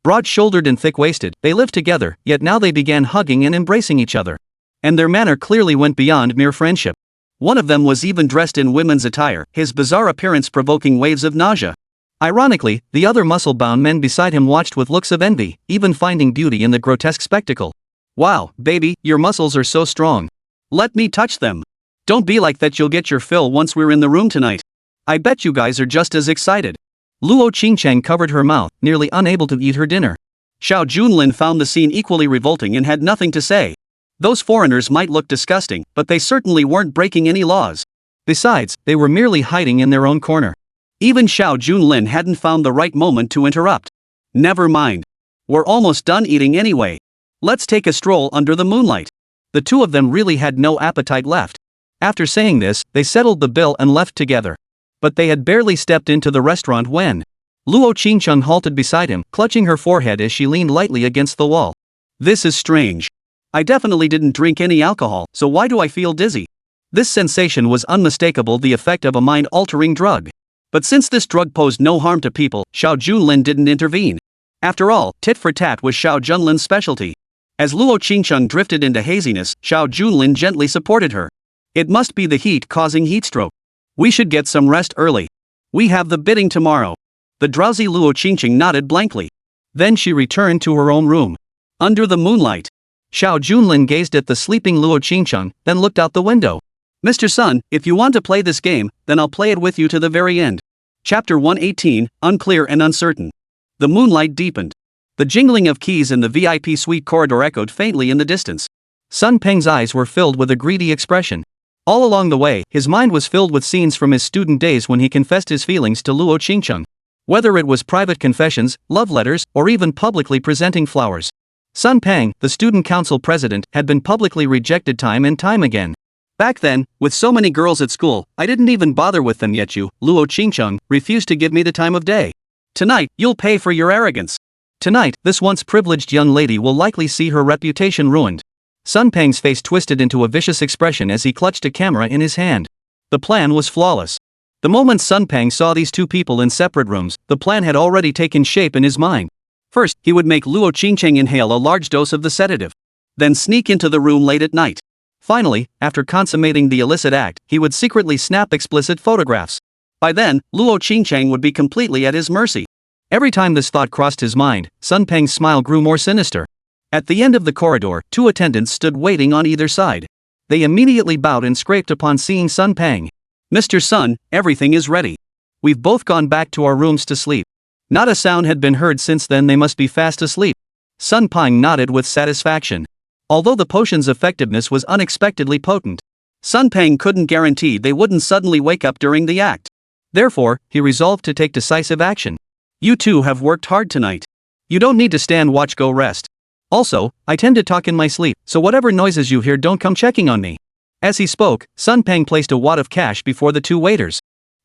Speaker 1: Broad-shouldered and thick-waisted, they lived together, yet now they began hugging and embracing each other. And their manner clearly went beyond mere friendship. One of them was even dressed in women's attire, his bizarre appearance provoking waves of nausea. Ironically, the other muscle-bound men beside him watched with looks of envy, even finding beauty in the grotesque spectacle. Wow, baby, your muscles are so strong. Let me touch them. Don't be like that, you'll get your fill once we're in the room tonight. I bet you guys are just as excited. Luo Qingcheng covered her mouth, nearly unable to eat her dinner. Xiao Junlin found the scene equally revolting and had nothing to say. Those foreigners might look disgusting, but they certainly weren't breaking any laws. Besides, they were merely hiding in their own corner. Even Xiao Junlin hadn't found the right moment to interrupt. Never mind. We're almost done eating anyway. Let's take a stroll under the moonlight. The two of them really had no appetite left. After saying this, they settled the bill and left together. But they had barely stepped into the restaurant when Luo Qingcheng halted beside him, clutching her forehead as she leaned lightly against the wall. This is strange. I definitely didn't drink any alcohol, so why do I feel dizzy? This sensation was unmistakable, the effect of a mind-altering drug. But since this drug posed no harm to people, Xiao Junlin didn't intervene. After all, tit for tat was Xiao Junlin's specialty. As Luo Qingcheng drifted into haziness, Xiao Junlin gently supported her. It must be the heat causing heatstroke. We should get some rest early. We have the bidding tomorrow. The drowsy Luo Qingcheng nodded blankly. Then she returned to her own room. Under the moonlight, Xiao Junlin gazed at the sleeping Luo Qingcheng, then looked out the window. Mr. Sun, if you want to play this game, then I'll play it with you to the very end. Chapter 118, Unclear and Uncertain. The moonlight deepened. The jingling of keys in the VIP suite corridor echoed faintly in the distance. Sun Peng's eyes were filled with a greedy expression. All along the way, his mind was filled with scenes from his student days when he confessed his feelings to Luo Qingcheng. Whether it was private confessions, love letters, or even publicly presenting flowers. Sun Peng, the student council president, had been publicly rejected time and time again. Back then, with so many girls at school, I didn't even bother with them yet you, Luo Qingcheng, refused to give me the time of day. Tonight, you'll pay for your arrogance. Tonight, this once privileged young lady will likely see her reputation ruined. Sun Peng's face twisted into a vicious expression as he clutched a camera in his hand. The plan was flawless. The moment Sun Peng saw these two people in separate rooms, the plan had already taken shape in his mind. First, he would make Luo Qingcheng inhale a large dose of the sedative. Then sneak into the room late at night. Finally, after consummating the illicit act, he would secretly snap explicit photographs. By then, Luo Qingcheng would be completely at his mercy. Every time this thought crossed his mind, Sun Peng's smile grew more sinister. At the end of the corridor, two attendants stood waiting on either side. They immediately bowed and scraped upon seeing Sun Peng. "Mr. Sun, everything is ready. We've both gone back to our rooms to sleep." Not a sound had been heard since then. They must be fast asleep. Sun Peng nodded with satisfaction. Although the potion's effectiveness was unexpectedly potent, Sun Peng couldn't guarantee they wouldn't suddenly wake up during the act. Therefore, he resolved to take decisive action. "You two have worked hard tonight. You don't need to stand watch, go rest. Also, I tend to talk in my sleep, so whatever noises you hear don't come checking on me." As he spoke, Sun Peng placed a wad of cash before the two waiters.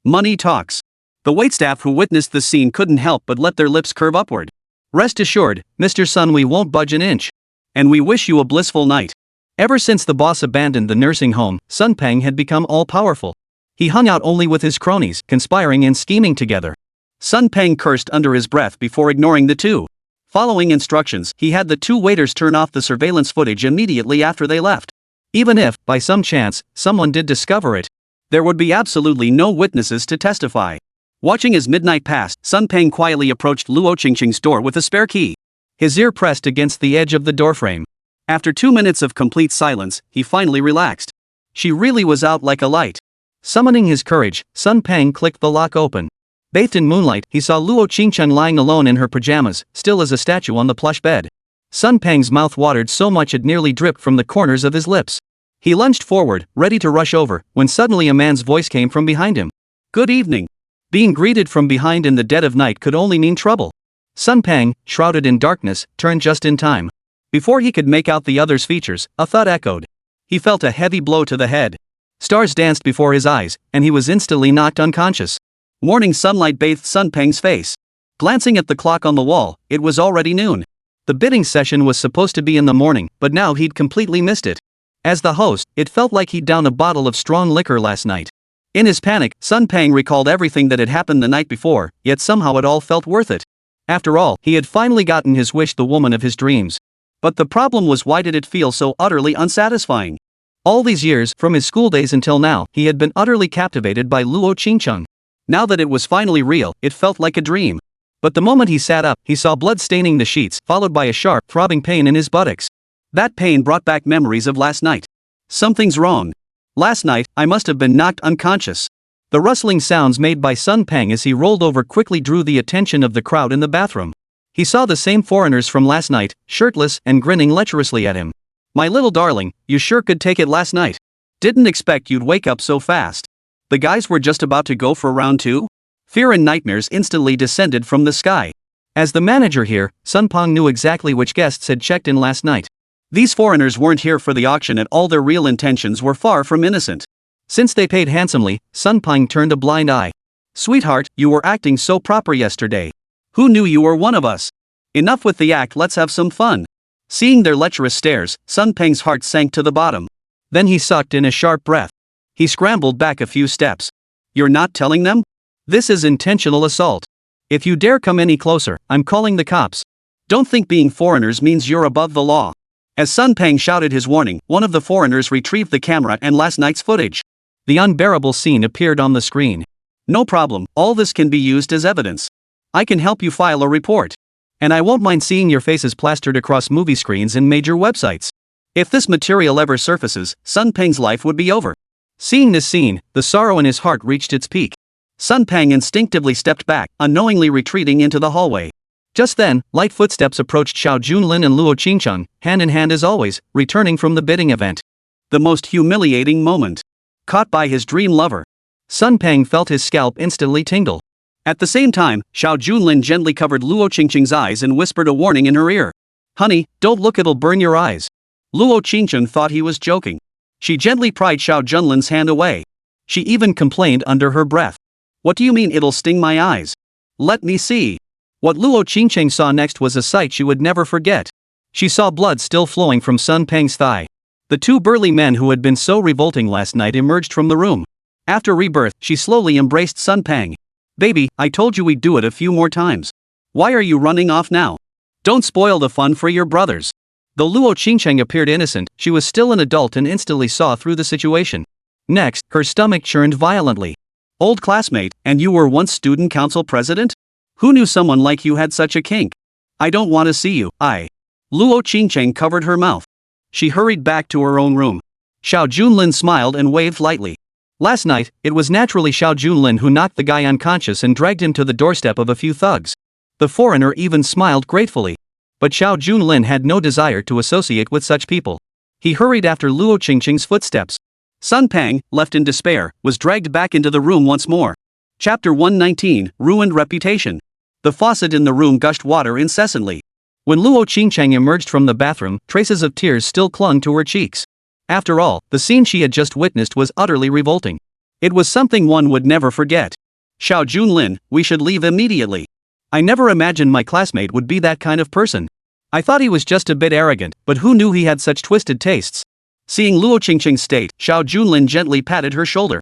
Speaker 1: Money talks. The waitstaff who witnessed the scene couldn't help but let their lips curve upward. "Rest assured, Mr. Sun, we won't budge an inch. And we wish you a blissful night." Ever since the boss abandoned the nursing home, Sun Peng had become all-powerful. He hung out only with his cronies, conspiring and scheming together. Sun Peng cursed under his breath before ignoring the two. Following instructions, he had the two waiters turn off the surveillance footage immediately after they left. Even if, by some chance, someone did discover it, there would be absolutely no witnesses to testify. Watching as midnight passed, Sun Peng quietly approached Luo Qingcheng's door with a spare key. His ear pressed against the edge of the doorframe. After 2 minutes of complete silence, he finally relaxed. She really was out like a light. Summoning his courage, Sun Peng clicked the lock open. Bathed in moonlight, he saw Luo Qingcheng lying alone in her pajamas, still as a statue on the plush bed. Sun Peng's mouth watered so much it nearly dripped from the corners of his lips. He lunged forward, ready to rush over, when suddenly a man's voice came from behind him. "Good evening." Being greeted from behind in the dead of night could only mean trouble. Sun Peng, shrouded in darkness, turned just in time. Before he could make out the other's features, a thud echoed. He felt a heavy blow to the head. Stars danced before his eyes, and he was instantly knocked unconscious. Morning sunlight bathed Sun Peng's face. Glancing at the clock on the wall, it was already noon. The bidding session was supposed to be in the morning, but now he'd completely missed it. As the host, it felt like he'd downed a bottle of strong liquor last night. In his panic, Sun Peng recalled everything that had happened the night before, yet somehow it all felt worth it. After all, he had finally gotten his wish, the woman of his dreams. But the problem was, why did it feel so utterly unsatisfying? All these years, from his school days until now, he had been utterly captivated by Luo Qingcheng. Now that it was finally real, it felt like a dream. But the moment he sat up, he saw blood staining the sheets, followed by a sharp, throbbing pain in his buttocks. That pain brought back memories of last night. Something's wrong. Last night, I must have been knocked unconscious. The rustling sounds made by Sun Peng as he rolled over quickly drew the attention of the crowd in the bathroom. He saw the same foreigners from last night, shirtless and grinning lecherously at him. "My little darling, you sure could take it last night. Didn't expect you'd wake up so fast. The guys were just about to go for round 2? Fear and nightmares instantly descended from the sky. As the manager here, Sun Peng knew exactly which guests had checked in last night. These foreigners weren't here for the auction at all. Their real intentions were far from innocent. Since they paid handsomely, Sun Peng turned a blind eye. "Sweetheart, you were acting so proper yesterday. Who knew you were one of us? Enough with the act, let's have some fun." Seeing their lecherous stares, Sun Peng's heart sank to the bottom. Then he sucked in a sharp breath. He scrambled back a few steps. "You're not telling them? This is intentional assault. If you dare come any closer, I'm calling the cops. Don't think being foreigners means you're above the law." As Sun Peng shouted his warning, one of the foreigners retrieved the camera and last night's footage. The unbearable scene appeared on the screen. "No problem, all this can be used as evidence. I can help you file a report. And I won't mind seeing your faces plastered across movie screens and major websites." If this material ever surfaces, Sun Peng's life would be over. Seeing this scene, the sorrow in his heart reached its peak. Sun Peng instinctively stepped back, unknowingly retreating into the hallway. Just then, light footsteps approached Xiao Junlin and Luo Qingcheng, hand in hand as always, returning from the bidding event. The most humiliating moment. Caught by his dream lover. Sun Peng felt his scalp instantly tingle. At the same time, Xiao Junlin gently covered Luo Qingcheng's eyes and whispered a warning in her ear. "Honey, don't look, it'll burn your eyes." Luo Qingcheng thought he was joking. She gently pried Xiao Junlin's hand away. She even complained under her breath. "What do you mean it'll sting my eyes? Let me see." What Luo Qingcheng saw next was a sight she would never forget. She saw blood still flowing from Sun Peng's thigh. The two burly men who had been so revolting last night emerged from the room. After rebirth, she slowly embraced Sun Peng. "Baby, I told you we'd do it a few more times. Why are you running off now? Don't spoil the fun for your brothers." Though Luo Qingcheng appeared innocent, she was still an adult and instantly saw through the situation. Next, her stomach churned violently. "Old classmate, and you were once student council president? Who knew someone like you had such a kink? I don't want to see you, Luo Qingcheng covered her mouth. She hurried back to her own room. Xiao Junlin smiled and waved lightly. Last night, it was naturally Xiao Junlin who knocked the guy unconscious and dragged him to the doorstep of a few thugs. The foreigner even smiled gratefully. But Xiao Junlin had no desire to associate with such people. He hurried after Luo Qingcheng's footsteps. Sun Peng, left in despair, was dragged back into the room once more. Chapter 119, Ruined Reputation. The faucet in the room gushed water incessantly. When Luo Qingcheng emerged from the bathroom, traces of tears still clung to her cheeks. After all, the scene she had just witnessed was utterly revolting. It was something one would never forget. "Xiao Junlin, we should leave immediately. I never imagined my classmate would be that kind of person. I thought he was just a bit arrogant, but who knew he had such twisted tastes?" Seeing Luo Qingcheng's state, Xiao Junlin gently patted her shoulder.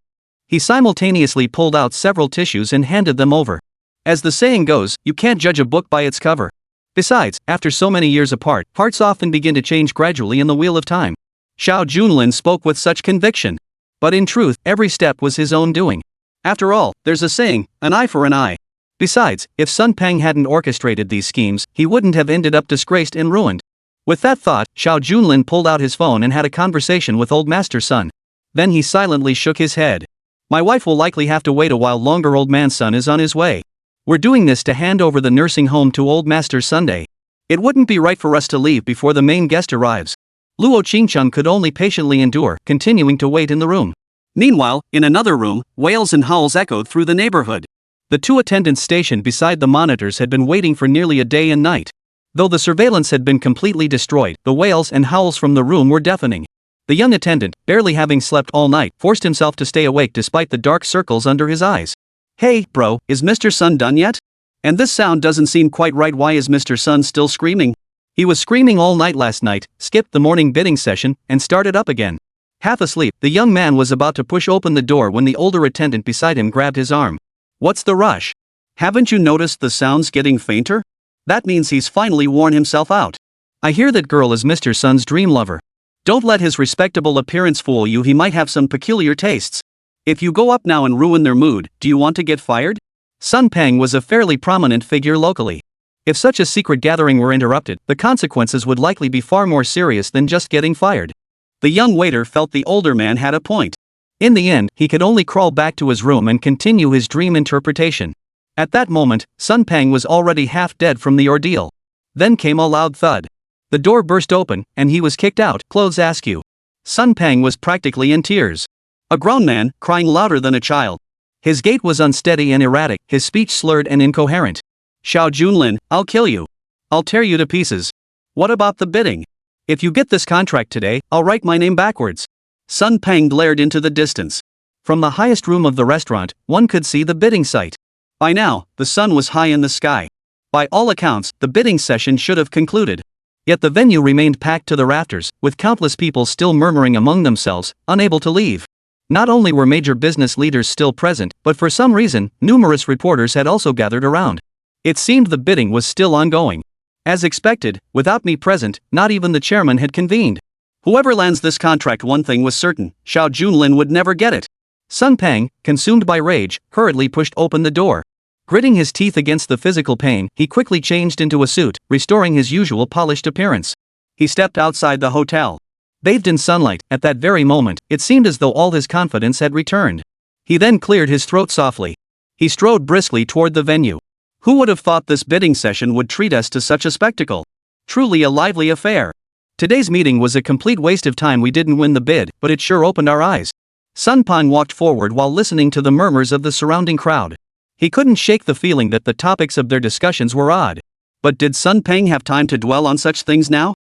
Speaker 1: He simultaneously pulled out several tissues and handed them over. As the saying goes, you can't judge a book by its cover. Besides, after so many years apart, hearts often begin to change gradually in the wheel of time. Xiao Junlin spoke with such conviction. But in truth, every step was his own doing. After all, there's a saying, an eye for an eye. Besides, if Sun Peng hadn't orchestrated these schemes, he wouldn't have ended up disgraced and ruined. With that thought, Xiao Junlin pulled out his phone and had a conversation with old Master Sun. Then he silently shook his head. "My wife will likely have to wait a while longer. Old man Sun is on his way. We're doing this to hand over the nursing home to old Master Sunday. It wouldn't be right for us to leave before the main guest arrives." Luo Qingcheng could only patiently endure, continuing to wait in the room. Meanwhile, in another room, wails and howls echoed through the neighborhood. The two attendants stationed beside the monitors had been waiting for nearly a day and night. Though the surveillance had been completely destroyed, the wails and howls from the room were deafening. The young attendant, barely having slept all night, forced himself to stay awake despite the dark circles under his eyes. "Hey, bro, is Mr. Sun done yet? And this sound doesn't seem quite right. Why is Mr. Sun still screaming?" He was screaming all night last night, skipped the morning bidding session, and started up again. Half asleep, the young man was about to push open the door when the older attendant beside him grabbed his arm. "What's the rush? Haven't you noticed the sounds getting fainter? That means he's finally worn himself out. I hear that girl is Mr. Sun's dream lover. Don't let his respectable appearance fool you. He might have some peculiar tastes. If you go up now and ruin their mood, do you want to get fired?" Sun Peng was a fairly prominent figure locally. If such a secret gathering were interrupted, the consequences would likely be far more serious than just getting fired. The young waiter felt the older man had a point. In the end, he could only crawl back to his room and continue his dream interpretation. At that moment, Sun Peng was already half dead from the ordeal. Then came a loud thud. The door burst open, and he was kicked out, clothes askew. Sun Peng was practically in tears. A grown man, crying louder than a child. His gait was unsteady and erratic, his speech slurred and incoherent. "Xiao Junlin, I'll kill you. I'll tear you to pieces. What about the bidding? If you get this contract today, I'll write my name backwards." Sun Peng glared into the distance. From the highest room of the restaurant, one could see the bidding site. By now, the sun was high in the sky. By all accounts, the bidding session should have concluded. Yet the venue remained packed to the rafters, with countless people still murmuring among themselves, unable to leave. Not only were major business leaders still present, but for some reason, numerous reporters had also gathered around. It seemed the bidding was still ongoing. As expected, without me present, not even the chairman had convened. Whoever lands this contract, one thing was certain, Xiao Junlin would never get it. Sun Peng, consumed by rage, hurriedly pushed open the door. Gritting his teeth against the physical pain, he quickly changed into a suit, restoring his usual polished appearance. He stepped outside the hotel. Bathed in sunlight, at that very moment, it seemed as though all his confidence had returned. He then cleared his throat softly. He strode briskly toward the venue. Who would have thought this bidding session would treat us to such a spectacle? Truly a lively affair. Today's meeting was a complete waste of time. We didn't win the bid, but it sure opened our eyes. Sun Peng walked forward while listening to the murmurs of the surrounding crowd. He couldn't shake the feeling that the topics of their discussions were odd. But did Sun Peng have time to dwell on such things now?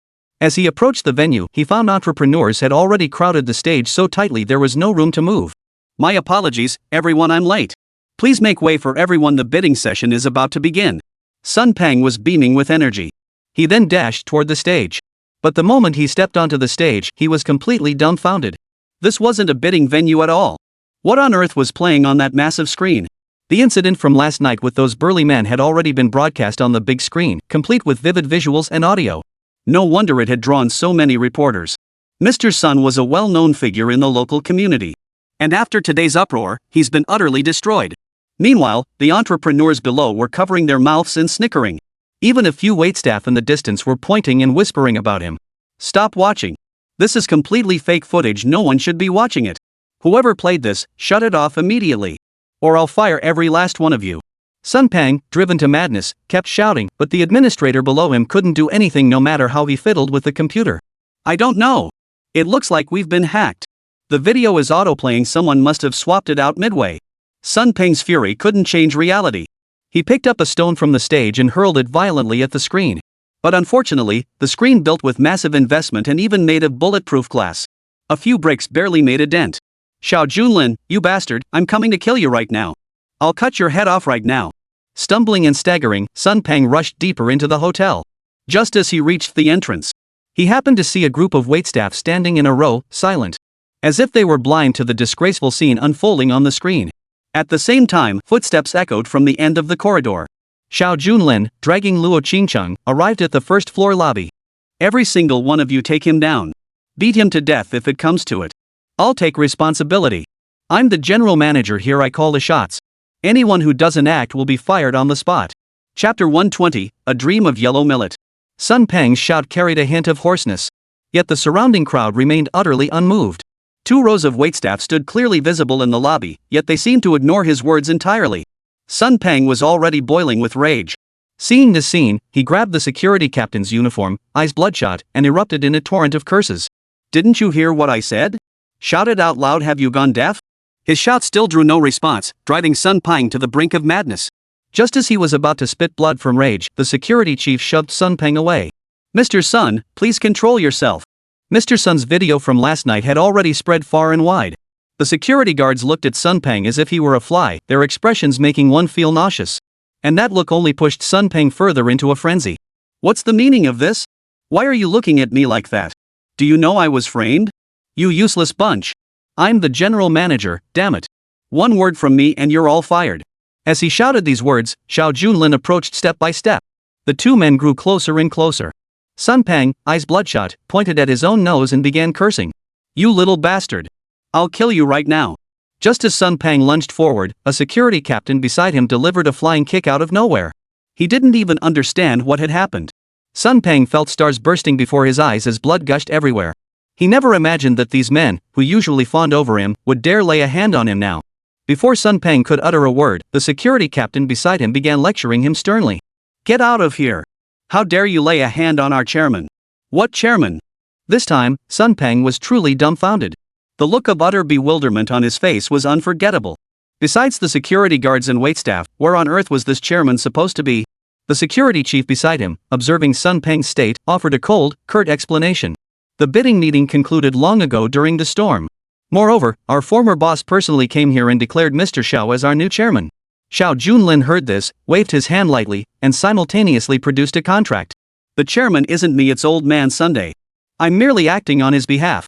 Speaker 1: As he approached the venue, he found entrepreneurs had already crowded the stage so tightly there was no room to move. My apologies, everyone, I'm late. Please make way for everyone, the bidding session is about to begin. Sun Peng was beaming with energy. He then dashed toward the stage. But the moment he stepped onto the stage, he was completely dumbfounded. This wasn't a bidding venue at all. What on earth was playing on that massive screen? The incident from last night with those burly men had already been broadcast on the big screen, complete with vivid visuals and audio. No wonder it had drawn so many reporters. Mr. Sun was a well-known figure in the local community. And after today's uproar, he's been utterly destroyed. Meanwhile, the entrepreneurs below were covering their mouths and snickering. Even a few waitstaff in the distance were pointing and whispering about him. Stop watching. This is completely fake footage. No one should be watching it. Whoever played this, shut it off immediately. Or I'll fire every last one of you. Sun Peng, driven to madness, kept shouting, but the administrator below him couldn't do anything no matter how he fiddled with the computer. I don't know. It looks like we've been hacked. The video is autoplaying. Someone must have swapped it out midway. Sun Peng's fury couldn't change reality. He picked up a stone from the stage and hurled it violently at the screen. But unfortunately, the screen, built with massive investment and even made of bulletproof glass, a few bricks barely made a dent. Xiao Junlin, you bastard, I'm coming to kill you right now. I'll cut your head off right now. Stumbling and staggering, Sun Peng rushed deeper into the hotel. Just as he reached the entrance, he happened to see a group of waitstaff standing in a row, silent, as if they were blind to the disgraceful scene unfolding on the screen. At the same time, footsteps echoed from the end of the corridor. Xiao Junlin, dragging Luo Qingcheng, arrived at the first-floor lobby. Every single one of you, take him down. Beat him to death if it comes to it. I'll take responsibility. I'm the general manager here. I call the shots. Anyone who doesn't act will be fired on the spot. Chapter 120, A Dream of Yellow Millet. Sun Peng's shout carried a hint of hoarseness. Yet the surrounding crowd remained utterly unmoved. 2 rows of waitstaff stood clearly visible in the lobby, yet they seemed to ignore his words entirely. Sun Peng was already boiling with rage. Seeing this scene, he grabbed the security captain's uniform, eyes bloodshot, and erupted in a torrent of curses. Didn't you hear what I said? Shout it out loud. Have you gone deaf? His shout still drew no response, driving Sun Peng to the brink of madness. Just as he was about to spit blood from rage, the security chief shoved Sun Peng away. Mr. Sun, please control yourself. Mr. Sun's video from last night had already spread far and wide. The security guards looked at Sun Peng as if he were a fly, their expressions making one feel nauseous. And that look only pushed Sun Peng further into a frenzy. What's the meaning of this? Why are you looking at me like that? Do you know I was framed? You useless bunch. I'm the general manager, damn it. One word from me and you're all fired. As he shouted these words, Xiao Junlin approached step by step. The 2 men grew closer and closer. Sun Peng, eyes bloodshot, pointed at his own nose and began cursing. You little bastard. I'll kill you right now. Just as Sun Peng lunged forward, a security captain beside him delivered a flying kick out of nowhere. He didn't even understand what had happened. Sun Peng felt stars bursting before his eyes as blood gushed everywhere. He never imagined that these men, who usually fawned over him, would dare lay a hand on him now. Before Sun Peng could utter a word, the security captain beside him began lecturing him sternly. Get out of here. How dare you lay a hand on our chairman? What chairman? This time, Sun Peng was truly dumbfounded. The look of utter bewilderment on his face was unforgettable. Besides the security guards and waitstaff, where on earth was this chairman supposed to be? The security chief beside him, observing Sun Peng's state, offered a cold, curt explanation. The bidding meeting concluded long ago during the storm. Moreover, our former boss personally came here and declared Mr. Xiao as our new chairman. Xiao Junlin heard this, waved his hand lightly, and simultaneously produced a contract. The chairman isn't me, it's old man Sunday. I'm merely acting on his behalf.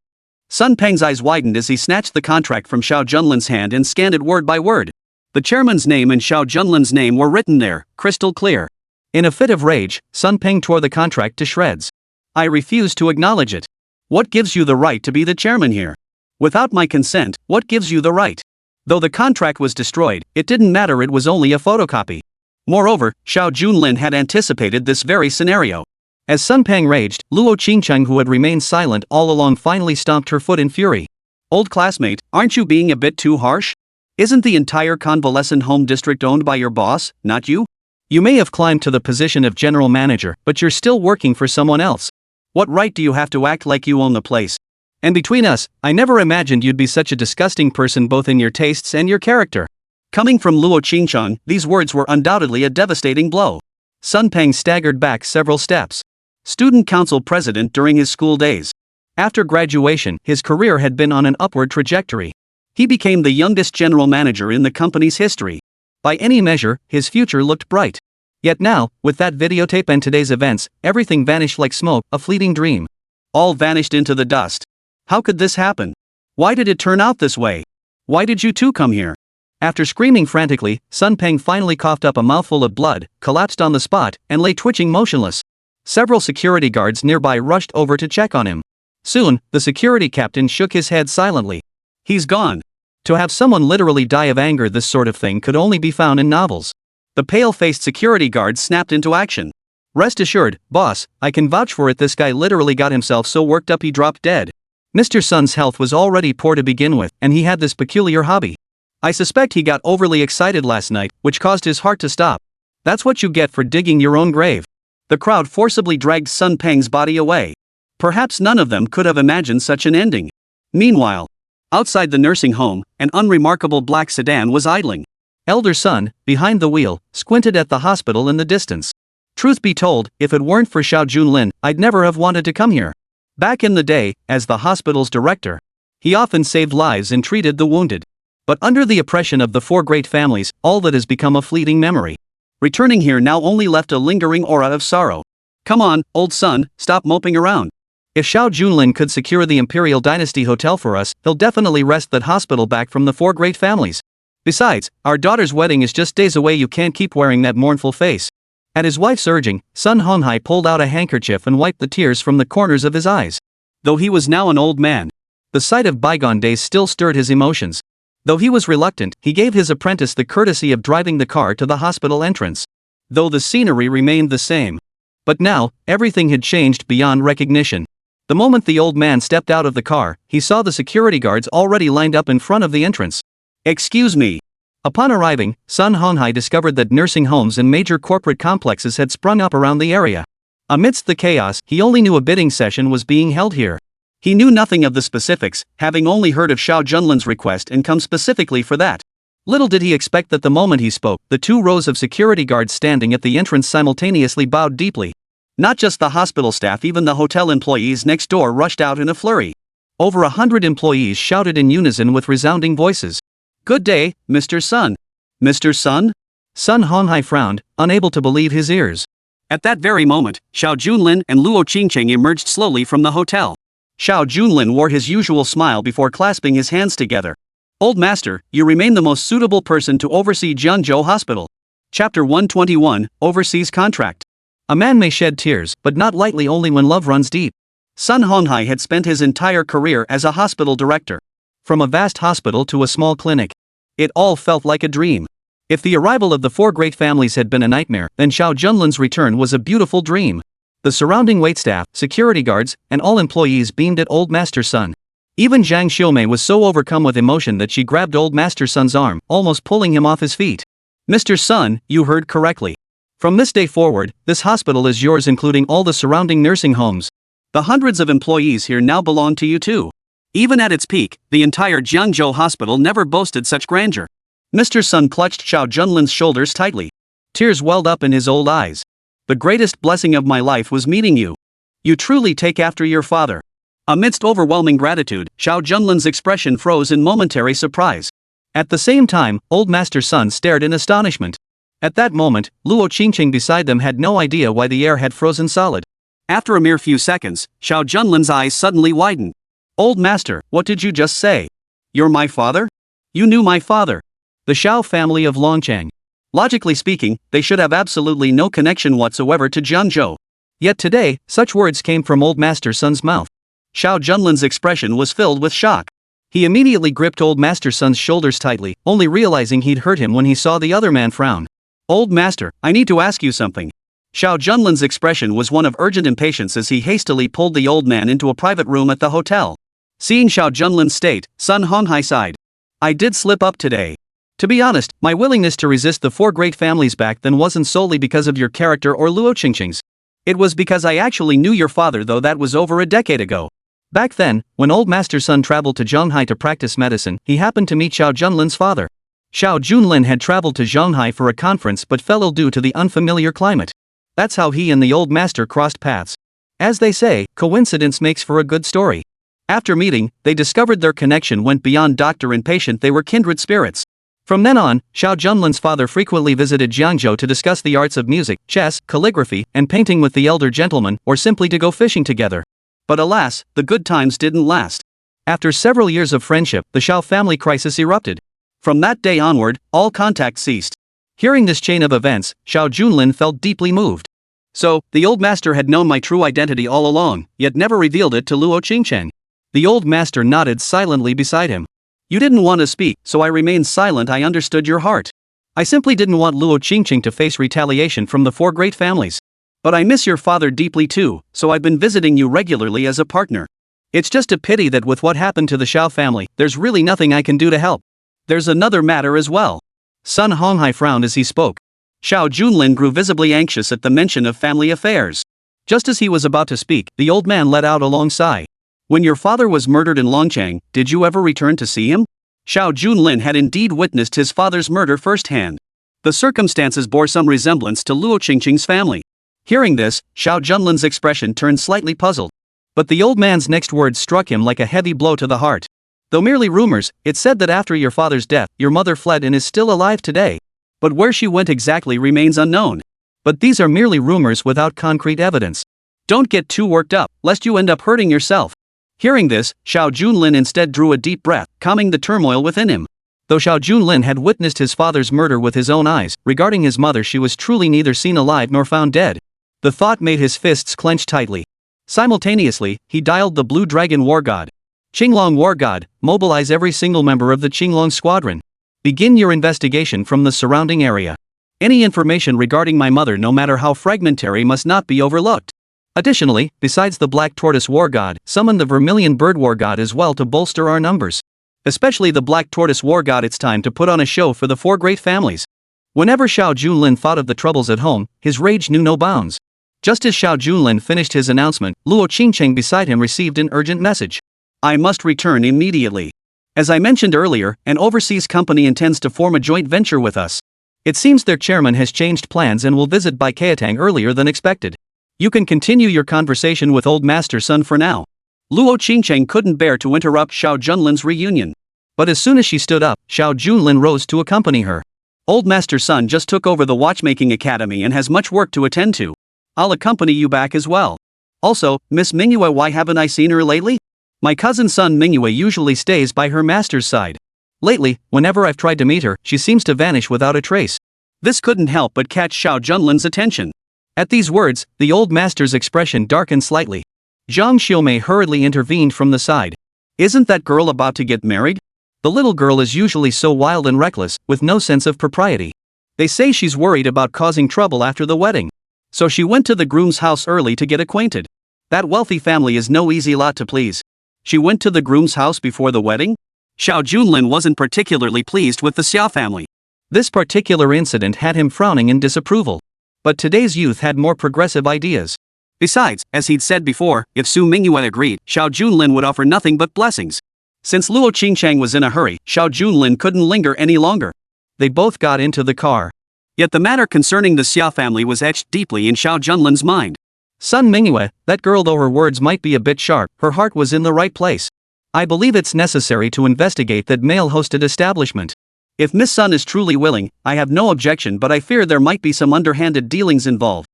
Speaker 1: Sun Peng's eyes widened as he snatched the contract from Xiao Junlin's hand and scanned it word by word. The chairman's name and Xiao Junlin's name were written there, crystal clear. In a fit of rage, Sun Peng tore the contract to shreds. I refuse to acknowledge it. What gives you the right to be the chairman here? Without my consent, what gives you the right? Though the contract was destroyed, it didn't matter, it was only a photocopy. Moreover, Xiao Junlin had anticipated this very scenario. As Sun Peng raged, Luo Qingcheng, who had remained silent all along, finally stomped her foot in fury. Old classmate, aren't you being a bit too harsh? Isn't the entire convalescent home district owned by your boss, not you? You may have climbed to the position of general manager, but you're still working for someone else. What right do you have to act like you own the place? And between us, I never imagined you'd be such a disgusting person both in your tastes and your character. Coming from Luo Qingcheng, these words were undoubtedly a devastating blow. Sun Peng staggered back several steps. Student council president during his school days. After graduation, his career had been on an upward trajectory. He became the youngest general manager in the company's history. By any measure, his future looked bright. Yet now, with that videotape and today's events, everything vanished like smoke, a fleeting dream. All vanished into the dust. How could this happen? Why did it turn out this way? Why did you two come here? After screaming frantically, Sun Peng finally coughed up a mouthful of blood, collapsed on the spot, and lay twitching motionless. Several security guards nearby rushed over to check on him. Soon, the security captain shook his head silently. He's gone. To have someone literally die of anger, this sort of thing could only be found in novels. The pale-faced security guard snapped into action. Rest assured, boss, I can vouch for it, this guy literally got himself so worked up he dropped dead. Mr. Sun's health was already poor to begin with, and he had this peculiar hobby. I suspect he got overly excited last night, which caused his heart to stop. That's what you get for digging your own grave. The crowd forcibly dragged Sun Peng's body away. Perhaps none of them could have imagined such an ending. Meanwhile, outside the nursing home, an unremarkable black sedan was idling. Elder Sun, behind the wheel, squinted at the hospital in the distance. Truth be told, if it weren't for Xiao Junlin, I'd never have wanted to come here. Back in the day, as the hospital's director, he often saved lives and treated the wounded. But under the oppression of the four great families, all that has become a fleeting memory. Returning here now only left a lingering aura of sorrow. Come on, old son, stop moping around. If Xiao Junlin could secure the Imperial Dynasty Hotel for us, he'll definitely wrest that hospital back from the four great families. Besides, our daughter's wedding is just days away, you can't keep wearing that mournful face. At his wife's urging, Sun Honghai pulled out a handkerchief and wiped the tears from the corners of his eyes. Though he was now an old man, the sight of bygone days still stirred his emotions. Though he was reluctant, he gave his apprentice the courtesy of driving the car to the hospital entrance. Though the scenery remained the same. But now, everything had changed beyond recognition. The moment the old man stepped out of the car, he saw the security guards already lined up in front of the entrance. Excuse me. Upon arriving, Sun Honghai discovered that nursing homes and major corporate complexes had sprung up around the area. Amidst the chaos, he only knew a bidding session was being held here. He knew nothing of the specifics, having only heard of Xiao Junlin's request and come specifically for that. Little did he expect that the moment he spoke, the 2 rows of security guards standing at the entrance simultaneously bowed deeply. Not just the hospital staff, even the hotel employees next door rushed out in a flurry. Over 100 employees shouted in unison with resounding voices. Good day, Mr. Sun. Mr. Sun? Sun Honghai frowned, unable to believe his ears. At that very moment, Xiao Junlin and Luo Qingcheng emerged slowly from the hotel. Xiao Junlin wore his usual smile before clasping his hands together. Old master, you remain the most suitable person to oversee Jiangzhou Hospital. Chapter 121, Overseas Contract. A man may shed tears, but not lightly, only when love runs deep. Sun Honghai had spent his entire career as a hospital director. From a vast hospital to a small clinic. It all felt like a dream. If the arrival of the 4 great families had been a nightmare, then Xiao Junlin's return was a beautiful dream. The surrounding waitstaff, security guards, and all employees beamed at Old Master Sun. Even Zhang Xiumei was so overcome with emotion that she grabbed Old Master Sun's arm, almost pulling him off his feet. Mr. Sun, you heard correctly. From this day forward, this hospital is yours, including all the surrounding nursing homes. The hundreds of employees here now belong to you too. Even at its peak, the entire Jiangzhou hospital never boasted such grandeur. Mr. Sun clutched Xiao Junlin's shoulders tightly. Tears welled up in his old eyes. The greatest blessing of my life was meeting you. You truly take after your father. Amidst overwhelming gratitude, Xiao Junlin's expression froze in momentary surprise. At the same time, Old Master Sun stared in astonishment. At that moment, Luo Qingcheng beside them had no idea why the air had frozen solid. After a mere few seconds, Xiao Junlin's eyes suddenly widened. Old Master, what did you just say? You're my father? You knew my father. The Xiao family of Longchang. Logically speaking, they should have absolutely no connection whatsoever to Jiangzhou. Yet today, such words came from Old Master Sun's mouth. Xiao Junlin's expression was filled with shock. He immediately gripped Old Master Sun's shoulders tightly, only realizing he'd hurt him when he saw the other man frown. Old Master, I need to ask you something. Xiao Junlin's expression was one of urgent impatience as he hastily pulled the old man into a private room at the hotel. Seeing Xiao Junlin's state, Sun Honghai sighed. I did slip up today. To be honest, my willingness to resist the four great families back then wasn't solely because of your character or Luo Qingcheng's. It was because I actually knew your father, though that was over a decade ago. Back then, when old master's son traveled to Zhanghai to practice medicine, he happened to meet Xiao Junlin's father. Xiao Junlin had traveled to Zhanghai for a conference but fell ill due to the unfamiliar climate. That's how he and the old master crossed paths. As they say, coincidence makes for a good story. After meeting, they discovered their connection went beyond doctor and patient, they were kindred spirits. From then on, Xiao Junlin's father frequently visited Jiangzhou to discuss the arts of music, chess, calligraphy, and painting with the elder gentleman, or simply to go fishing together. But alas, the good times didn't last. After several years of friendship, the Xiao family crisis erupted. From that day onward, all contact ceased. Hearing this chain of events, Xiao Junlin felt deeply moved. So, the old master had known my true identity all along, yet never revealed it to Luo Qingcheng. The old master nodded silently beside him. You didn't want to speak, so I remained silent. I understood your heart. I simply didn't want Luo Qingcheng to face retaliation from the four great families. But I miss your father deeply too, so I've been visiting you regularly as a partner. It's just a pity that with what happened to the Xiao family, there's really nothing I can do to help. There's another matter as well. Sun Honghai frowned as he spoke. Xiao Junlin grew visibly anxious at the mention of family affairs. Just as he was about to speak, the old man let out a long sigh. When your father was murdered in Longchang, did you ever return to see him? Xiao Junlin had indeed witnessed his father's murder firsthand. The circumstances bore some resemblance to Luo Qingcheng's family. Hearing this, Xiao Junlin's expression turned slightly puzzled. But the old man's next words struck him like a heavy blow to the heart. Though merely rumors, it's said that after your father's death, your mother fled and is still alive today. But where she went exactly remains unknown. But these are merely rumors without concrete evidence. Don't get too worked up, lest you end up hurting yourself. Hearing this, Xiao Junlin instead drew a deep breath, calming the turmoil within him. Though Xiao Junlin had witnessed his father's murder with his own eyes, regarding his mother she was truly neither seen alive nor found dead. The thought made his fists clench tightly. Simultaneously, he dialed the Blue Dragon War God. Qinglong War God, mobilize every single member of the Qinglong Squadron. Begin your investigation from the surrounding area. Any information regarding my mother, no matter how fragmentary, must not be overlooked. Additionally, besides the Black Tortoise War God, summon the Vermilion Bird War God as well to bolster our numbers. Especially the Black Tortoise War God. It's time to put on a show for the four great families. Whenever Xiao Junlin thought of the troubles at home, his rage knew no bounds. Just as Xiao Junlin finished his announcement, Luo Qingcheng beside him received an urgent message. I must return immediately. As I mentioned earlier, an overseas company intends to form a joint venture with us. It seems their chairman has changed plans and will visit Baikiatang earlier than expected. You can continue your conversation with old master's son for now. Luo Qingcheng couldn't bear to interrupt Xiao Junlin's reunion. But as soon as she stood up, Xiao Junlin rose to accompany her. Old master's son just took over the watchmaking academy and has much work to attend to. I'll accompany you back as well. Also, Miss Mingyue, why haven't I seen her lately? My cousin's son Mingyue usually stays by her master's side. Lately, whenever I've tried to meet her, she seems to vanish without a trace. This couldn't help but catch Xiao Junlin's attention. At these words, the old master's expression darkened slightly. Zhang Xiaomei hurriedly intervened from the side. Isn't that girl about to get married? The little girl is usually so wild and reckless, with no sense of propriety. They say she's worried about causing trouble after the wedding. So she went to the groom's house early to get acquainted. That wealthy family is no easy lot to please. She went to the groom's house before the wedding? Xiao Junlin wasn't particularly pleased with the Xia family. This particular incident had him frowning in disapproval. But today's youth had more progressive ideas. Besides, as he'd said before, if Su Mingyue agreed, Xiao Junlin would offer nothing but blessings. Since Luo Qingcheng was in a hurry, Xiao Junlin couldn't linger any longer. They both got into the car. Yet the matter concerning the Xia family was etched deeply in Xiao Junlin's mind. Son Mingyue, that girl, though her words might be a bit sharp, her heart was in the right place. I believe it's necessary to investigate that male-hosted establishment. If Miss Sun is truly willing, I have no objection, but I fear there might be some underhanded dealings involved.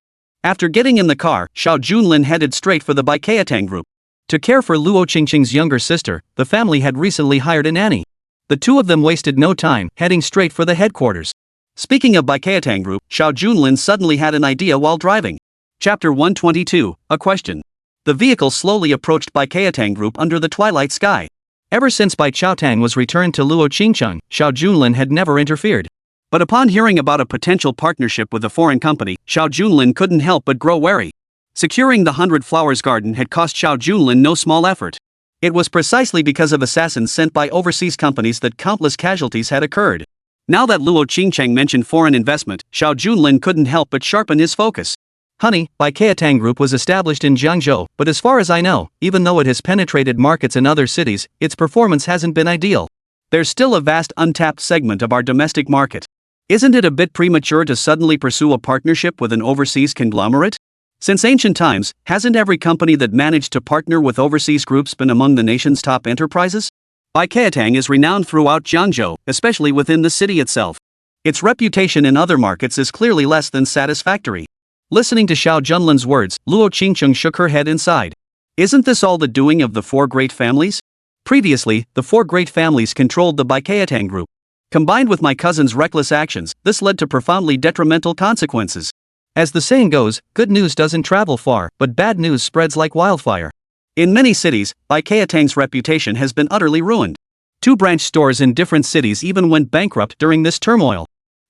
Speaker 1: After getting in the car, Xiao Junlin headed straight for the Baikiatang group. To care for Luo Qingcheng's younger sister, the family had recently hired a nanny. The two of them wasted no time, heading straight for the headquarters. Speaking of Baikiatang group, Xiao Junlin suddenly had an idea while driving. Chapter 122, A Question. The vehicle slowly approached Baikiatang group under the twilight sky. Ever since Baikiatang was returned to Luo Qingcheng, Xiao Junlin had never interfered. But upon hearing about a potential partnership with a foreign company, Xiao Junlin couldn't help but grow wary. Securing the 100 Flowers Garden had cost Xiao Junlin no small effort. It was precisely because of assassins sent by overseas companies that countless casualties had occurred. Now that Luo Qingcheng mentioned foreign investment, Xiao Junlin couldn't help but sharpen his focus.
Speaker 2: Honey, Baikayatang Group was established in Jiangzhou, but as far as I know, even though it has penetrated markets in other cities, its performance hasn't been ideal.
Speaker 1: There's still a vast untapped segment of our domestic market. Isn't it a bit premature to suddenly pursue a partnership with an overseas conglomerate? Since ancient times, hasn't every company that managed to partner with overseas groups been among the nation's top enterprises? Baikayatang is renowned throughout Jiangzhou, especially within the city itself. Its reputation in other markets is clearly less than satisfactory. Listening to Xiao Junlin's words, Luo Qingcheng shook her head and sighed. Isn't this all the doing of the four great families? Previously, the four great families controlled the Baikayatang Group. Combined with my cousin's reckless actions, this led to profoundly detrimental consequences.
Speaker 2: As the saying goes, good news doesn't travel far, but bad news spreads like wildfire.
Speaker 1: In many cities, Baikayatang's reputation has been utterly ruined. 2 branch stores in different cities even went bankrupt during this turmoil.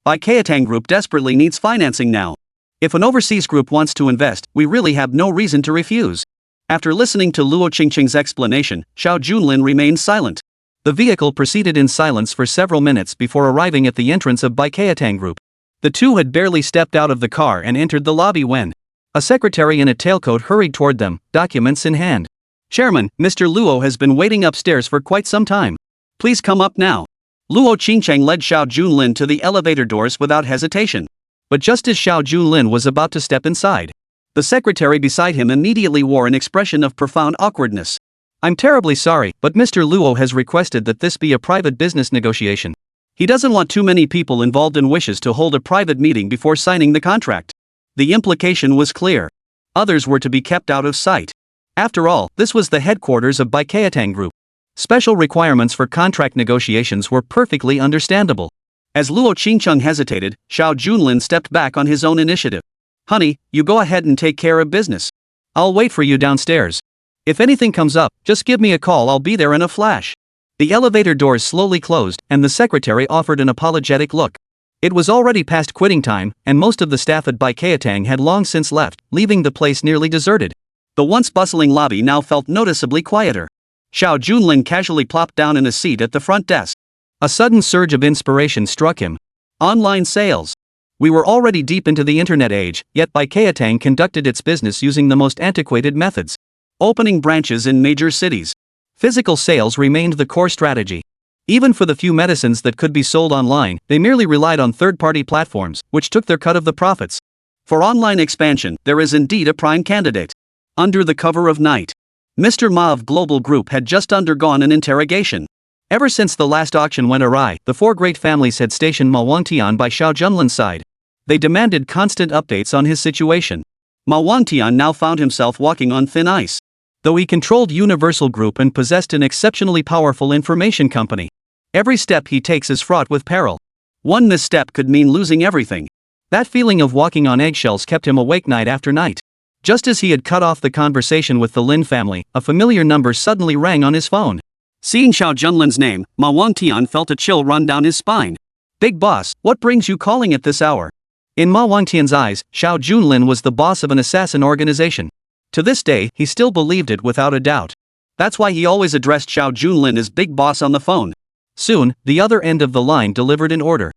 Speaker 1: Baikayatang Group desperately needs financing now. If an overseas group wants to invest, we really have no reason to refuse. After listening to Luo Qingcheng's explanation, Xiao Junlin remained silent. The vehicle proceeded in silence for several minutes before arriving at the entrance of Baikayatang Group. The two had barely stepped out of the car and entered the lobby when a secretary in a tailcoat hurried toward them, documents in hand. Chairman, Mr. Luo has been waiting upstairs for quite some time. Please come up now. Luo Qingcheng led Xiao Junlin to the elevator doors without hesitation.
Speaker 2: But just as Xiao Junlin was about to step inside,
Speaker 1: the secretary beside him immediately wore an expression of profound awkwardness.
Speaker 2: I'm terribly sorry, but Mr. Luo has requested that this be a private business negotiation.
Speaker 1: He doesn't want too many people involved and wishes to hold a private meeting before signing the contract. The implication was clear. Others were to be kept out of sight. After all, this was the headquarters of Baikayatang Group. Special requirements for contract negotiations were perfectly understandable. As Luo Qingcheng hesitated, Xiao Junlin stepped back on his own initiative. Honey, you go ahead and take care of business. I'll wait for you downstairs. If anything comes up, just give me a call, I'll be there in a flash. The elevator doors slowly closed, and the secretary offered an apologetic look. It was already past quitting time, and most of the staff at Baikayatang had long since left, leaving the place nearly deserted. The once bustling lobby now felt noticeably quieter. Xiao Junlin casually plopped down in a seat at the front desk.
Speaker 2: A sudden surge of inspiration struck him.
Speaker 1: Online sales. We were already deep into the internet age, yet Baikayatang conducted its business using the most antiquated methods. Opening branches in major cities. Physical sales remained the core strategy. Even for the few medicines that could be sold online, they merely relied on third-party platforms, which took their cut of the profits. For online expansion, there is indeed a prime candidate. Under the cover of night, Mr. Ma of Global Group had just undergone an interrogation. Ever since the last auction went awry, the four great families had stationed Ma Wangtian by Xiao Junlin's side. They demanded constant updates on his situation. Ma Wangtian now found himself walking on thin ice. Though he controlled Universal Group and possessed an exceptionally powerful information company, every step he takes is fraught with peril. One misstep could mean losing everything. That feeling of walking on eggshells kept him awake night after night. Just as he had cut off the conversation with the Lin family, a familiar number suddenly rang on his phone. Seeing Xiao Junlin's name, Ma Wangtian felt a chill run down his spine. Big boss, what brings you calling at this hour? In Ma Wangtian's eyes, Xiao Junlin was the boss of an assassin organization. To this day, he still believed it without a doubt. That's why he always addressed Xiao Junlin as Big Boss on the phone. Soon, the other end of the line delivered an order.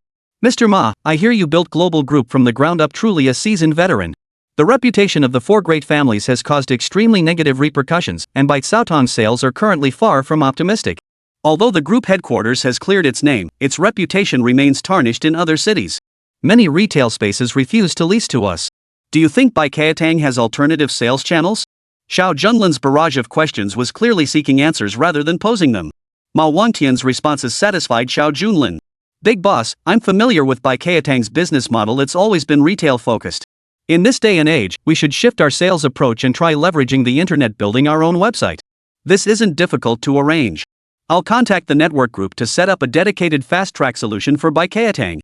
Speaker 1: Mr. Ma, I hear you built Global Group from the ground up, truly a seasoned veteran. The reputation of the four great families has caused extremely negative repercussions, and Baitsaotong's sales are currently far from optimistic. Although the group headquarters has cleared its name, its reputation remains tarnished in other cities. Many retail spaces refuse to lease to us. Do you think Baikayatang has alternative sales channels? Xiao Junlin's barrage of questions was clearly seeking answers rather than posing them. Ma Wangtian's responses satisfied Xiao Junlin. Big boss, I'm familiar with Baikayatang's business model, it's always been retail focused. In this day and age, we should shift our sales approach and try leveraging the internet, building our own website. This isn't difficult to arrange. I'll contact the network group to set up a dedicated fast-track solution for Baikayatang.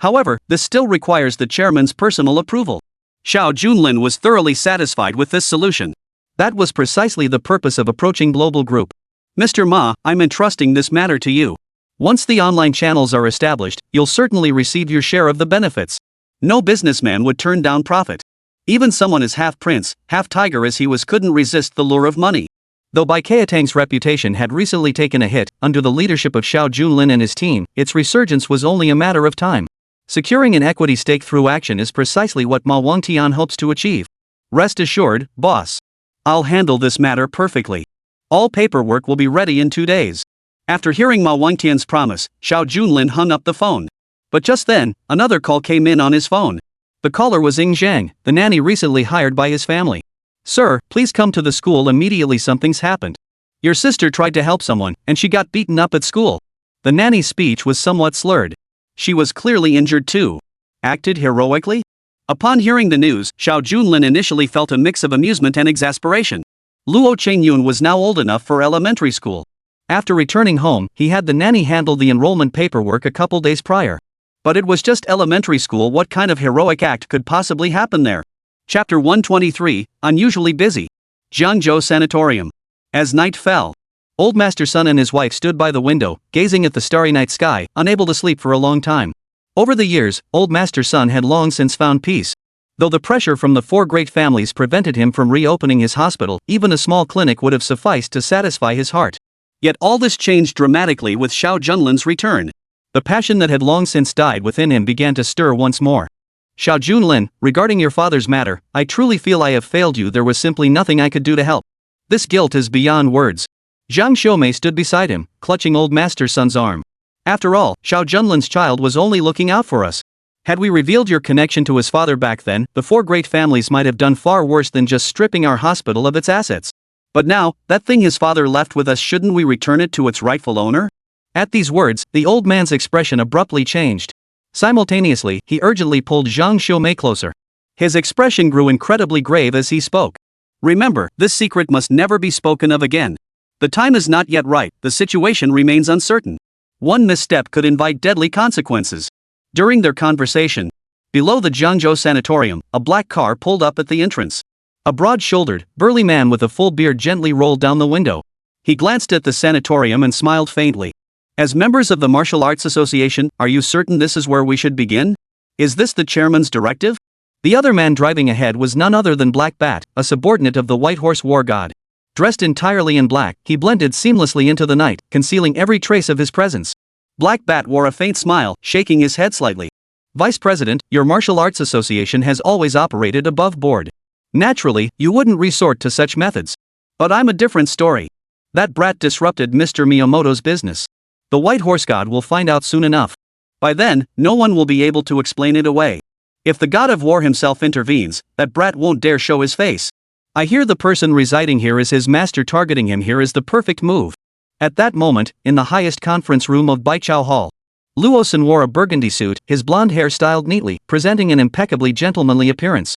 Speaker 1: However, this still requires the chairman's personal approval. Xiao Junlin was thoroughly satisfied with this solution. That was precisely the purpose of approaching Global Group. Mr. Ma, I'm entrusting this matter to you. Once the online channels are established, you'll certainly receive your share of the benefits. No businessman would turn down profit. Even someone as half prince, half tiger as he was couldn't resist the lure of money.
Speaker 2: Though Bai Keitang's reputation had recently taken a hit, under the leadership of Xiao Junlin and his team, its resurgence was only a matter of time. Securing an equity stake through action is precisely what Ma Wangtian hopes to achieve. Rest assured, boss. I'll handle this matter perfectly. All paperwork will be ready in 2 days. After hearing Ma Wangtian's promise, Xiao Junlin hung up the phone. But just then, another call came in on his phone. The caller was Ying Zhang, the nanny recently hired by his family. Sir, please come to the school immediately, something's happened. Your sister tried to help someone, and she got beaten up at school. The nanny's speech was somewhat slurred. She was clearly injured too. Acted heroically? Upon hearing the news, Xiao Junlin initially felt a mix of amusement and exasperation. Luo Qingcheng was now old enough for elementary school. After returning home, he had the nanny handle the enrollment paperwork a couple days prior. But it was just elementary school, what kind of heroic act could possibly happen there? Chapter 123, Unusually Busy. Jiangzhou Sanatorium. As night fell, Old Master Sun and his wife stood by the window, gazing at the starry night sky, unable to sleep for a long time. Over the years, Old Master Sun had long since found peace. Though the pressure from the 4 great families prevented him from reopening his hospital, even a small clinic would have sufficed to satisfy his heart. Yet all this changed dramatically with Xiao Junlin's return. The passion that had long since died within him began to stir once more. Xiao Junlin, regarding your father's matter, I truly feel I have failed you. There was simply nothing I could do to help. This guilt is beyond words. Zhang Xiumei stood beside him, clutching Old Master Sun's arm. After all, Xiao Junlin's child was only looking out for us. Had we revealed your connection to his father back then, the 4 great families might have done far worse than just stripping our hospital of its assets. But now, that thing his father left with us, shouldn't we return it to its rightful owner? At these words, the old man's expression abruptly changed. Simultaneously, he urgently pulled Zhang Xiumei closer. His expression grew incredibly grave as he spoke. Remember, this secret must never be spoken of again. The time is not yet right, the situation remains uncertain. One misstep could invite deadly consequences. During their conversation, below the Jiangzhou Sanatorium, a black car pulled up at the entrance. A broad-shouldered, burly man with a full beard gently rolled down the window. He glanced at the sanatorium and smiled faintly. As members of the Martial Arts Association, are you certain this is where we should begin? Is this the chairman's directive? The other man driving ahead was none other than Black Bat, a subordinate of the White Horse War God. Dressed entirely in black, he blended seamlessly into the night, concealing every trace of his presence. Black Bat wore a faint smile, shaking his head slightly. Vice President, your Martial Arts Association has always operated above board. Naturally, you wouldn't resort to such methods. But I'm a different story. That brat disrupted Mr. Miyamoto's business. The White Horse God will find out soon enough. By then, no one will be able to explain it away. If the God of War himself intervenes, that brat won't dare show his face. I hear the person residing here is his master. Targeting him here is the perfect move. At that moment, in the highest conference room of Baichao Hall, Luo Sun wore a burgundy suit, his blonde hair styled neatly, presenting an impeccably gentlemanly appearance.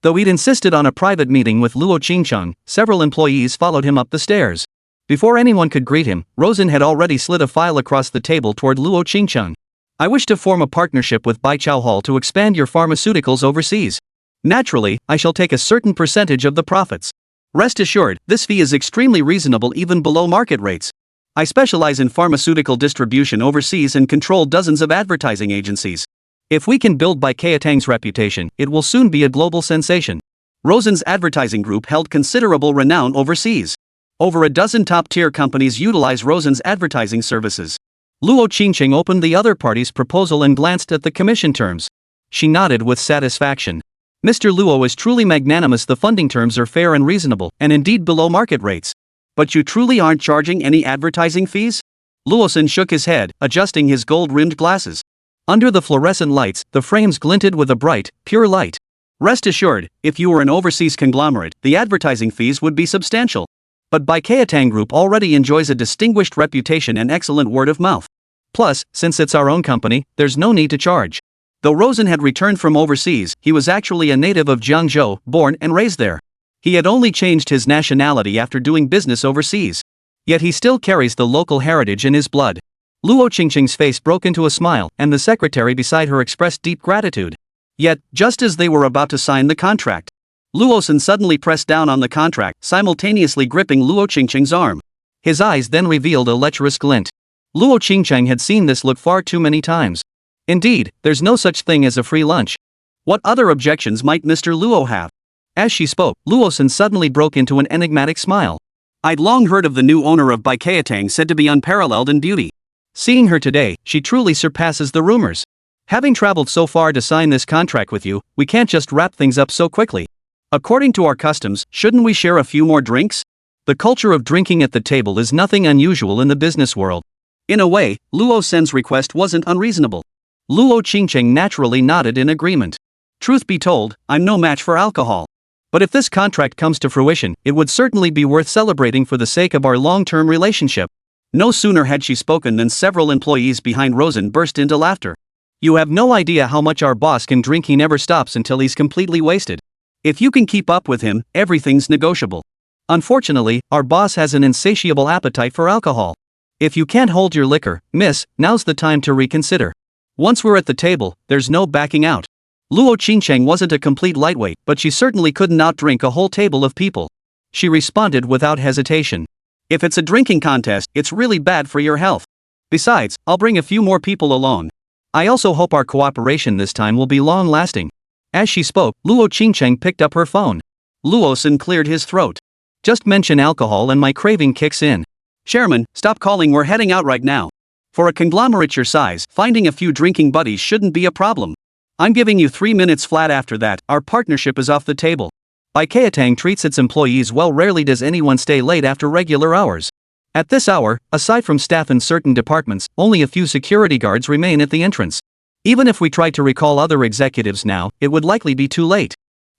Speaker 2: Though he'd insisted on a private meeting with Luo Qingcheng, several employees followed him up the stairs. Before anyone could greet him, Rosen had already slid a file across the table toward Luo Qingcheng. I wish to form a partnership with Baichao Hall to expand your pharmaceuticals overseas. Naturally, I shall take a certain percentage of the profits. Rest assured, this fee is extremely reasonable, even below market rates. I specialize in pharmaceutical distribution overseas and control dozens of advertising agencies. If we can build Bai Keitang's reputation, it will soon be a global sensation. Rosen's advertising group held considerable renown overseas. Over a dozen top-tier companies utilize Rosen's advertising services. Luo Qingcheng opened the other party's proposal and glanced at the commission terms. She nodded with satisfaction. Mr. Luo is truly magnanimous. The funding terms are fair and reasonable, and indeed below market rates. But you truly aren't charging any advertising fees? Luosun shook his head, adjusting his gold-rimmed glasses. Under the fluorescent lights, the frames glinted with a bright, pure light. Rest assured, if you were an overseas conglomerate, the advertising fees would be substantial. But Bai Keitang Group already enjoys a distinguished reputation and excellent word of mouth. Plus, since it's our own company, there's no need to charge. Though Rosen had returned from overseas, he was actually a native of Jiangzhou, born and raised there. He had only changed his nationality after doing business overseas. Yet he still carries the local heritage in his blood. Luo Qingcheng's face broke into a smile, and the secretary beside her expressed deep gratitude. Yet, just as they were about to sign the contract, Luosun suddenly pressed down on the contract, simultaneously gripping Luo Qingcheng's arm. His eyes then revealed a lecherous glint. Luo Qingcheng had seen this look far too many times. Indeed, there's no such thing as a free lunch. What other objections might Mr. Luo have? As she spoke, Luosun suddenly broke into an enigmatic smile.
Speaker 1: I'd long heard of the new owner of Baikatang, said to be unparalleled in beauty.
Speaker 2: Seeing her today, she truly surpasses the rumors. Having traveled so far to sign this contract with you, we can't just wrap things up so quickly. According to our customs, shouldn't we share a few more drinks? The culture of drinking at the table is nothing unusual in the business world.
Speaker 1: In a way, Luo Sen's request wasn't unreasonable.
Speaker 2: Luo Qingcheng naturally nodded in agreement.
Speaker 1: Truth be told, I'm no match for alcohol.
Speaker 2: But if this contract comes to fruition, it would certainly be worth celebrating for the sake of our long-term relationship.
Speaker 1: No sooner had she spoken than several employees behind Rosen burst into laughter.
Speaker 2: You have no idea how much our boss can drink. He never stops until he's completely wasted.
Speaker 1: If you can keep up with him, everything's negotiable.
Speaker 2: Unfortunately, our boss has an insatiable appetite for alcohol. If you can't hold your liquor, miss, now's the time to reconsider. Once we're at the table, there's no backing out.
Speaker 1: Luo Qingcheng wasn't a complete lightweight, but she certainly couldn't outdrink a whole table of people.
Speaker 2: She responded without hesitation.
Speaker 1: If it's a drinking contest, it's really bad for your health. Besides, I'll bring a few more people along.
Speaker 2: I also hope our cooperation this time will be long-lasting. As she spoke, Luo Qingcheng picked up her phone.
Speaker 1: Luo Sen cleared his throat.
Speaker 2: Just mention alcohol and my craving kicks in.
Speaker 1: Chairman, stop calling, we're heading out right now. For a conglomerate your size, finding a few drinking buddies shouldn't be a problem. I'm giving you 3 minutes flat. After that, our partnership is off the table.
Speaker 2: Baikatang treats its employees well. Rarely does anyone stay late after regular hours. At this hour, aside from staff in certain departments, only a few security guards remain at the entrance. Even if we tried to recall other executives now, it would likely be too late.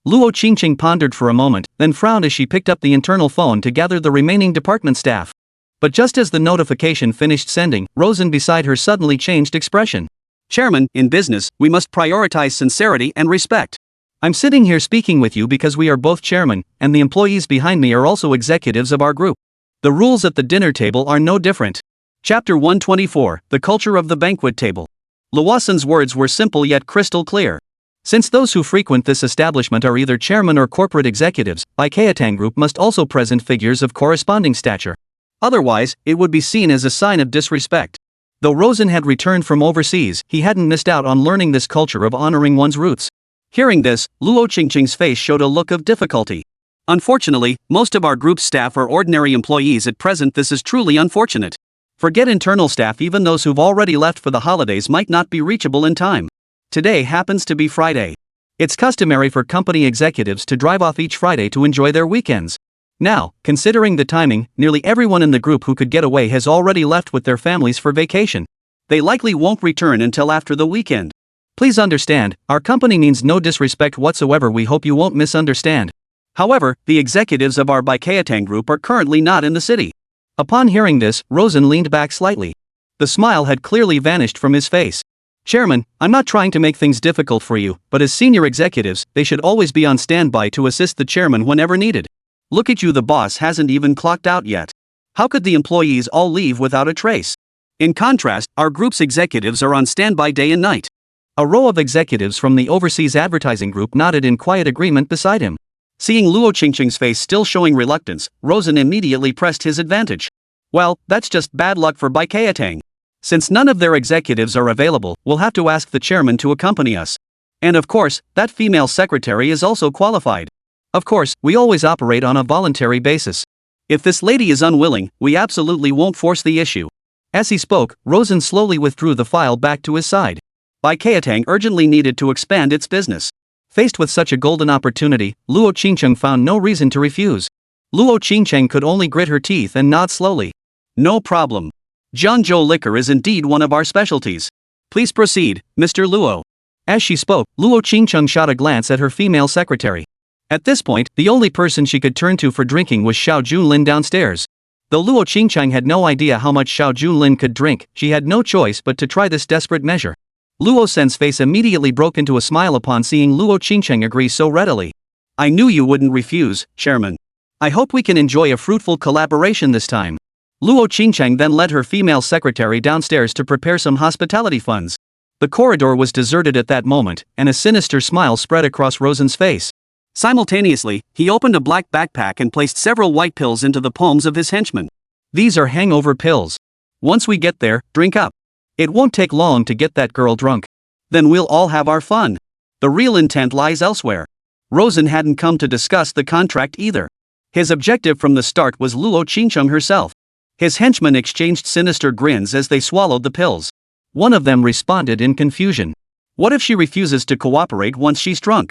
Speaker 2: Luo Qingcheng pondered for a moment, then frowned as she picked up the internal phone to gather the remaining department staff. But just as the notification finished sending, Rosen beside her suddenly changed expression.
Speaker 1: Chairman, in business, we must prioritize sincerity and respect.
Speaker 2: I'm sitting here speaking with you because we are both chairmen, and the employees behind me are also executives of our group. The rules at the dinner table are no different.
Speaker 1: Chapter 124, The Culture of the Banquet Table. Luo Sen's words were simple yet crystal clear.
Speaker 2: Since those who frequent this establishment are either chairmen or corporate executives, Baikatang Group must also present figures of corresponding stature.
Speaker 1: Otherwise, it would be seen as a sign of disrespect.
Speaker 2: Though Rosen had returned from overseas, he hadn't missed out on learning this culture of honoring one's roots.
Speaker 1: Hearing this, Luo Qingcheng's face showed a look of difficulty. Unfortunately, most of our group's staff are ordinary employees at present. This is truly unfortunate. Forget internal staff, even those who've already left for the holidays might not be reachable in time. Today happens to be Friday. It's customary for company executives to drive off each Friday to enjoy their weekends. Now, considering the timing, nearly everyone in the group who could get away has already left with their families for vacation. They likely won't return until after the weekend.
Speaker 2: Please understand, our company means no disrespect whatsoever. We hope you won't misunderstand.
Speaker 1: However, the executives of our Baikatang group are currently not in the city.
Speaker 2: Upon hearing this, Rosen leaned back slightly. The smile had clearly vanished from his face. Chairman, I'm not trying to make things difficult for you, but as senior executives, they should always be on standby to assist the chairman whenever needed.
Speaker 1: Look at you, the boss hasn't even clocked out yet. How could the employees all leave without a trace? In contrast, our group's executives are on standby day and night.
Speaker 2: A row of executives from the overseas advertising group nodded in quiet agreement beside him.
Speaker 1: Seeing Luo Qingcheng's face still showing reluctance, Rosen immediately pressed his advantage. Well, that's just bad luck for Baikatang. Since none of their executives are available, we'll have to ask the chairman to accompany us. And of course, that female secretary is also qualified.
Speaker 2: Of course, we always operate on a voluntary basis.
Speaker 1: If this lady is unwilling, we absolutely won't force the issue.
Speaker 2: As he spoke, Rosen slowly withdrew the file back to his side.
Speaker 1: Baikatang urgently needed to expand its business.
Speaker 2: Faced with such a golden opportunity, Luo Qingcheng found no reason to refuse. Luo Qingcheng could only grit her teeth and nod slowly.
Speaker 1: No problem. Jiangzhou liquor is indeed one of our specialties. Please proceed, Mr. Luo.
Speaker 2: As she spoke, Luo Qingcheng shot a glance at her female secretary. At this point, the only person she could turn to for drinking was Xiao Junlin downstairs. Though Luo Qingcheng had no idea how much Xiao Junlin could drink, she had no choice but to try this desperate measure. Luo Sen's face immediately broke into a smile upon seeing Luo Qingcheng agree so readily.
Speaker 1: I knew you wouldn't refuse, Chairman. I hope we can enjoy a fruitful collaboration this time. Luo Qingcheng then led her female secretary downstairs to prepare some hospitality funds. The corridor was deserted at that moment, and a sinister smile spread across Rosen's face. Simultaneously, he opened a black backpack and placed several white pills into the palms of his henchmen.
Speaker 2: These are hangover pills.
Speaker 1: Once we get there, drink up.
Speaker 2: It won't take long to get that girl drunk.
Speaker 1: Then we'll all have our fun. The real intent lies elsewhere. Rosen hadn't come to discuss the contract either. His objective from the start was Luo Qingcheng herself. His henchmen exchanged sinister grins as they swallowed the pills.
Speaker 2: One of them responded in confusion.
Speaker 1: What if she refuses to cooperate once she's drunk?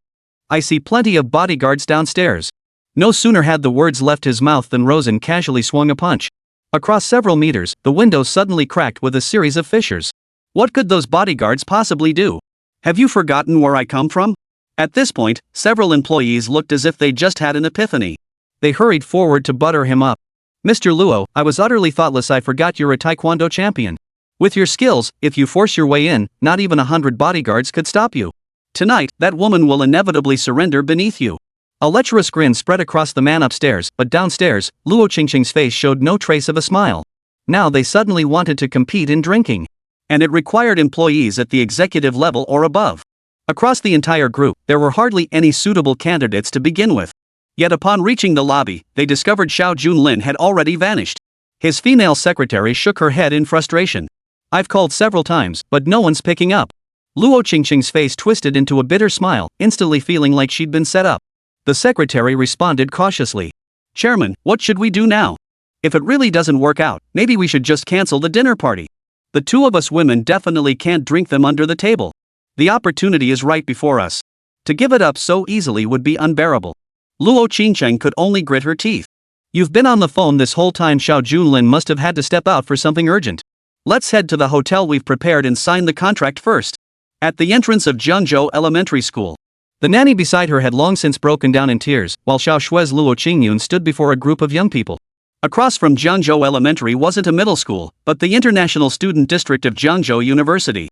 Speaker 2: I see plenty of bodyguards downstairs. No sooner had the words left his mouth than Rosen casually swung a punch. Across several meters, the window suddenly cracked with a series of fissures.
Speaker 1: What could those bodyguards possibly do? Have you forgotten where I come from? At this point, several employees looked as if they just had an epiphany.
Speaker 2: They hurried forward to butter him up. Mr. Luo, I was utterly thoughtless. I forgot you're a taekwondo champion. With your skills, if you force your way in, not even 100 bodyguards could stop you.
Speaker 1: Tonight, that woman will inevitably surrender beneath you.
Speaker 2: A lecherous grin spread across the man upstairs, but downstairs, Luo Qingcheng's face showed no trace of a smile. Now they suddenly wanted to compete in drinking.
Speaker 1: And it required employees at the executive level or above. Across the entire group, there were hardly any suitable candidates to begin with. Yet upon reaching the lobby, they discovered Xiao Junlin had already vanished. His female secretary shook her head in frustration.
Speaker 2: I've called several times, but no one's picking up.
Speaker 1: Luo Qingcheng's face twisted into a bitter smile, instantly feeling like she'd been set up.
Speaker 2: The secretary responded cautiously.
Speaker 1: Chairman, what should we do now? If it really doesn't work out, maybe we should just cancel the dinner party. The two of us women definitely can't drink them under the table. The opportunity is right before us. To give it up so easily would be unbearable. Luo Qingcheng could only grit her teeth.
Speaker 2: You've been on the phone this whole time. Xiao Junlin must have had to step out for something urgent.
Speaker 1: Let's head to the hotel we've prepared and sign the contract first. At the entrance of Jiangzhou Elementary School.
Speaker 2: The nanny beside her had long since broken down in tears, while Xiao Shui's Luo Qingyun stood before a group of young people.
Speaker 1: Across from Jiangzhou Elementary wasn't a middle school, but the International Student District of Jiangzhou University.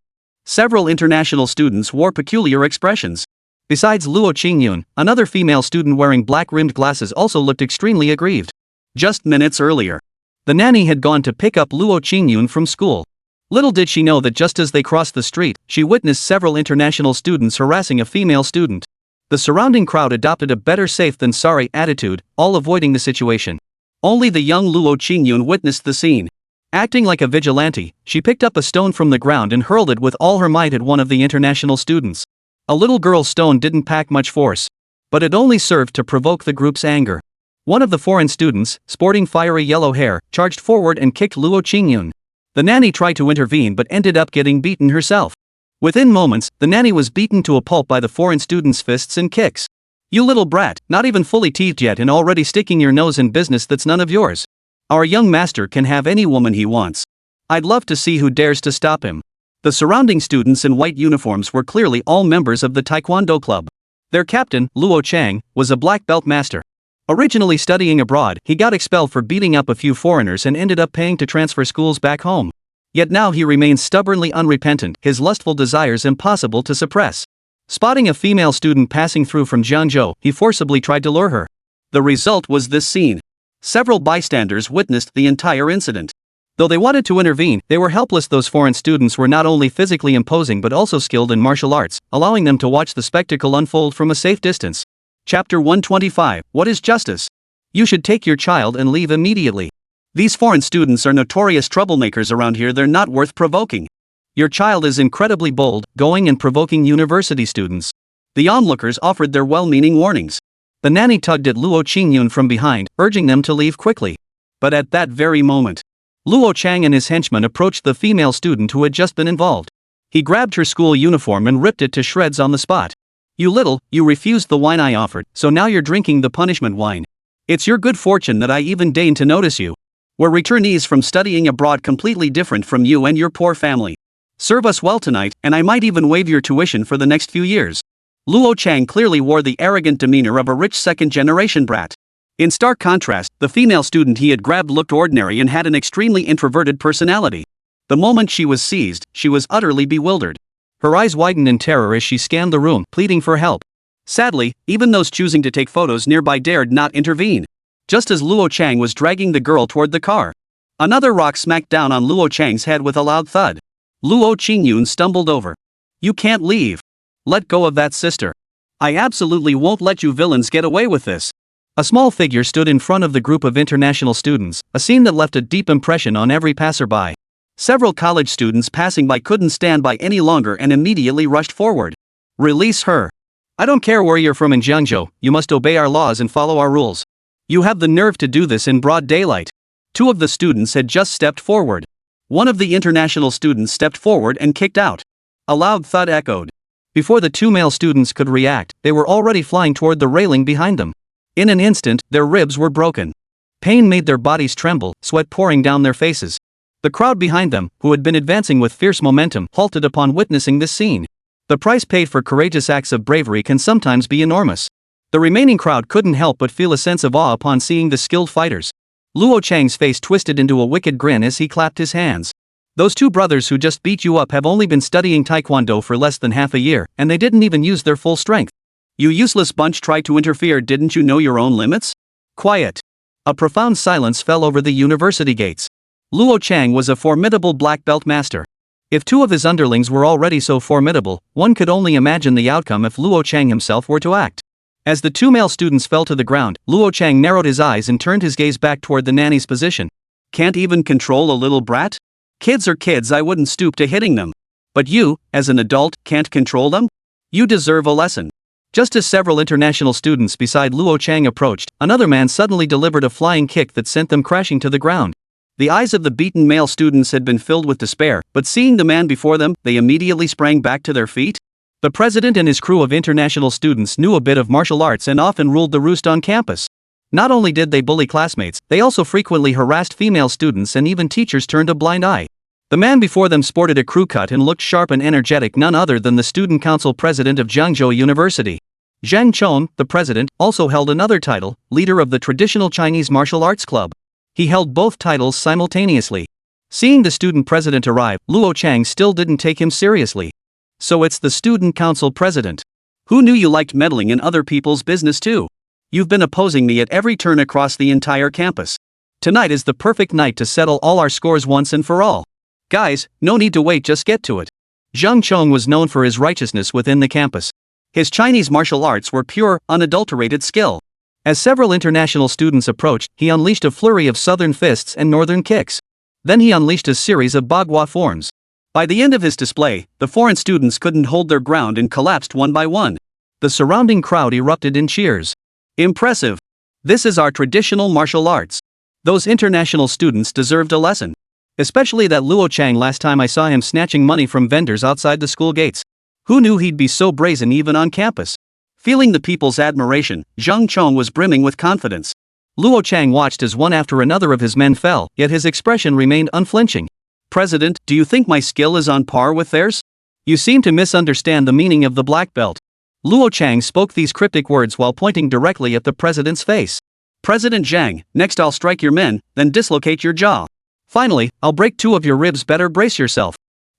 Speaker 1: Several international students wore peculiar expressions.
Speaker 2: Besides Luo Qingyun, another female student wearing black-rimmed glasses also looked extremely aggrieved.
Speaker 1: Just minutes earlier,
Speaker 2: the nanny had gone to pick up Luo Qingyun from school. Little did she know that just as they crossed the street, she witnessed several international students harassing a female student. The surrounding crowd adopted a better safe than sorry attitude, all avoiding the situation.
Speaker 1: Only the young Luo Qingyun witnessed the scene.
Speaker 2: Acting like a vigilante, she picked up a stone from the ground and hurled it with all her might at one of the international students. A little girl's stone didn't pack much force, but it only served to provoke the group's anger. One of the foreign students, sporting fiery yellow hair, charged forward and kicked Luo Qingyun. The nanny tried to intervene but ended up getting beaten herself. Within moments, the nanny was beaten to a pulp by the foreign student's fists and kicks. You little brat, not even fully teethed yet and already sticking your nose in business that's none of yours. Our young master can have any woman he wants. I'd love to see who dares to stop him. The surrounding students in white uniforms were clearly all members of the Taekwondo club. Their captain, Luo Chang, was a black belt master. Originally studying abroad, he got expelled for beating up a few foreigners and ended up paying to transfer schools back home. Yet now he remains stubbornly unrepentant, his lustful desires impossible to suppress. Spotting a female student passing through from Jiangzhou, he forcibly tried to lure her. The result was this scene. Several bystanders witnessed the entire incident. Though they wanted to intervene, they were helpless. Those foreign students were not only physically imposing but also skilled in martial arts, allowing them to watch the spectacle unfold from a safe distance.
Speaker 1: Chapter 125, What is Justice? You should take your child and leave immediately. These foreign students are notorious troublemakers around here. They're not worth provoking. Your child is incredibly bold, going and provoking university students. The onlookers offered their well-meaning warnings.
Speaker 2: The nanny tugged at Luo Qingyun from behind, urging them to leave quickly.
Speaker 1: But at that very moment,
Speaker 2: Luo Chang and his henchmen approached the female student who had just been involved. He grabbed her school uniform and ripped it to shreds on the spot. You refused the wine I offered, so now you're drinking the punishment wine. It's your good fortune that I even deigned to notice you. We're returnees from studying abroad, completely different from you and your poor family. Serve us well tonight, and I might even waive your tuition for the next few years.
Speaker 1: Luo Chang clearly wore the arrogant demeanor of a rich second-generation brat. In stark contrast, the female student he had grabbed looked ordinary and had an extremely introverted personality. The moment she was seized, she was utterly bewildered.
Speaker 2: Her eyes widened in terror as she scanned the room, pleading for help.
Speaker 1: Sadly, even those choosing to take photos nearby dared not intervene. Just as Luo Chang was dragging the girl toward the car, another rock smacked down on Luo Chang's head with a loud thud. Luo Qingyun stumbled over. You can't leave. Let go of that, sister. I absolutely won't let you villains get away with this.
Speaker 2: A small figure stood in front of the group of international students, a scene that left a deep impression on every passerby.
Speaker 1: Several college students passing by couldn't stand by any longer and immediately rushed forward. Release her.
Speaker 2: I don't care where you're from in Jiangzhou, you must obey our laws and follow our rules. You have the nerve to do this in broad daylight. Two of the students had just stepped forward. One of the international students stepped forward and kicked out. A loud thud echoed. Before the two male students could react, they were already flying toward the railing behind them. In an instant, their ribs were broken. Pain made their bodies tremble, sweat pouring down their faces. The crowd behind them, who had been advancing with fierce momentum, halted upon witnessing this scene. The price paid for courageous acts of bravery can sometimes be enormous. The remaining crowd couldn't help but feel a sense of awe upon seeing the skilled fighters. Luo Chang's face twisted into a wicked grin as he clapped his hands. Those two brothers who just beat you up have only been studying taekwondo for less than half a year, and they didn't even use their full strength. You useless bunch tried to interfere. Didn't you know your own limits? Quiet. A profound silence fell over the university gates. Luo Chang was a formidable black belt master. If two of his underlings were already so formidable, one could only imagine the outcome if Luo Chang himself were to act. As the two male students fell to the ground, Luo Chang narrowed his eyes and turned his gaze back toward the nanny's position. Can't even control a little brat? Kids are kids, I wouldn't stoop to hitting them. But you, as an adult, can't control them? You deserve a lesson. Just as several international students beside Luo Chang approached, another man suddenly delivered a flying kick that sent them crashing to the ground. The eyes of the beaten male students had been filled with despair, but seeing the man before them, they immediately sprang back to their feet. The president and his crew of international students knew a bit of martial arts and often ruled the roost on campus. Not only did they bully classmates, they also frequently harassed female students, and even teachers turned a blind eye. The man before them sported a crew cut and looked sharp and energetic, none other than the student council president of Jiangzhou University. Zhang Chong, the president, also held another title, leader of the traditional Chinese martial arts club. He held both titles simultaneously. Seeing the student president arrive, Luo Chang still didn't take him seriously. So it's the student council president. Who knew you liked meddling in other people's business too? You've been opposing me at every turn across the entire campus. Tonight is the perfect night to settle all our scores once and for all. Guys, no need to wait, just get to it. Zhang Chong was known for his righteousness within the campus. His Chinese martial arts were pure, unadulterated skill. As several international students approached, he unleashed a flurry of southern fists and northern kicks. Then he unleashed a series of bagua forms. By the end of his display, the foreign students couldn't hold their ground and collapsed one by one. The surrounding crowd erupted in cheers. Impressive. This is our traditional martial arts. Those international students deserved a lesson. Especially that Luo Chang. Last time I saw him snatching money from vendors outside the school gates. Who knew he'd be so brazen even on campus? Feeling the people's admiration, Zhang Chong was brimming with confidence. Luo Chang watched as one after another of his men fell, yet his expression remained unflinching. President, do you think my skill is on par with theirs? You seem to misunderstand the meaning of the black belt. Luo Chang spoke these cryptic words while pointing directly at the president's face. President Zhang, next I'll strike your men, then dislocate your jaw. Finally, I'll break two of your ribs. Better brace yourself.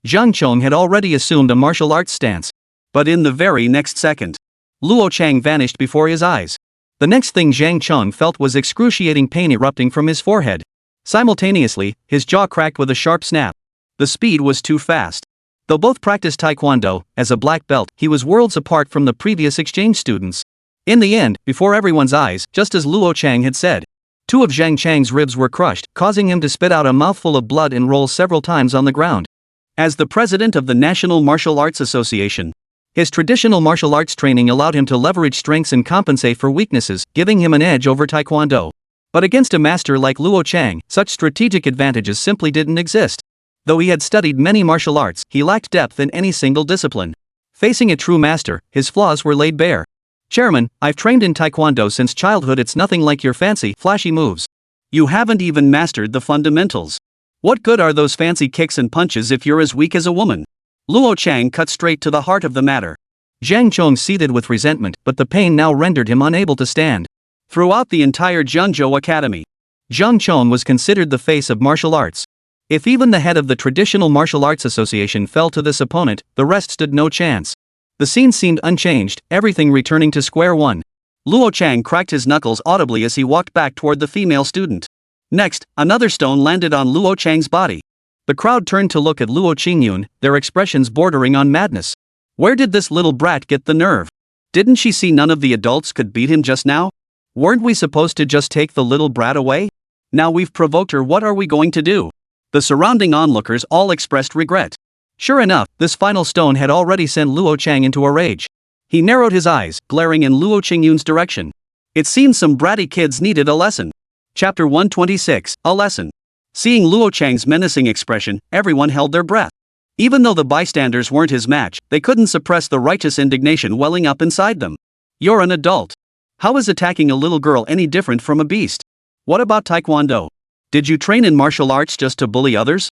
Speaker 2: Zhang Chong had already assumed a martial arts stance. But in the very next second, Luo Chang vanished before his eyes. The next thing Zhang Chong felt was excruciating pain erupting from his forehead. Simultaneously, his jaw cracked with a sharp snap. The speed was too fast. Though both practiced taekwondo, as a black belt, he was worlds apart from the previous exchange students. In the end, before everyone's eyes, just as Luo Chang had said, two of Zhang Chang's ribs were crushed, causing him to spit out a mouthful of blood and roll several times on the ground. As the president of the National Martial Arts Association, his traditional martial arts training allowed him to leverage strengths and compensate for weaknesses, giving him an edge over taekwondo. But against a master like Luo Chang, such strategic advantages simply didn't exist. Though he had studied many martial arts, he lacked depth in any single discipline. Facing a true master, his flaws were laid bare. Chairman, I've trained in taekwondo since childhood. It's nothing like your fancy, flashy moves. You haven't even mastered the fundamentals. What good are those fancy kicks and punches if you're as weak as a woman? Luo Chang cut straight to the heart of the matter. Zhang Chong seethed with resentment, but the pain now rendered him unable to stand. Throughout the entire Jiangzhou Academy, Zhang Chong was considered the face of martial arts. If even the head of the Traditional Martial Arts Association fell to this opponent, the rest stood no chance. The scene seemed unchanged, everything returning to square one. Luo Chang cracked his knuckles audibly as he walked back toward the female student. Next, another stone landed on Luo Chang's body. The crowd turned to look at Luo Qingcheng, their expressions bordering on madness. Where did this little brat get the nerve? Didn't she see none of the adults could beat him just now? Weren't we supposed to just take the little brat away? Now we've provoked her, what are we going to do? The surrounding onlookers all expressed regret. Sure enough, this final stone had already sent Luo Chang into a rage. He narrowed his eyes, glaring in Luo Qingcheng's direction.
Speaker 1: It seemed some bratty kids needed a lesson. Chapter 126, A Lesson. Seeing Luo Chang's menacing expression, everyone held their breath. Even though the bystanders weren't his match, they couldn't suppress the righteous indignation welling up inside them. You're an adult. How is attacking a little girl any different from a beast? What about Taekwondo? Did you train in martial arts just to bully others?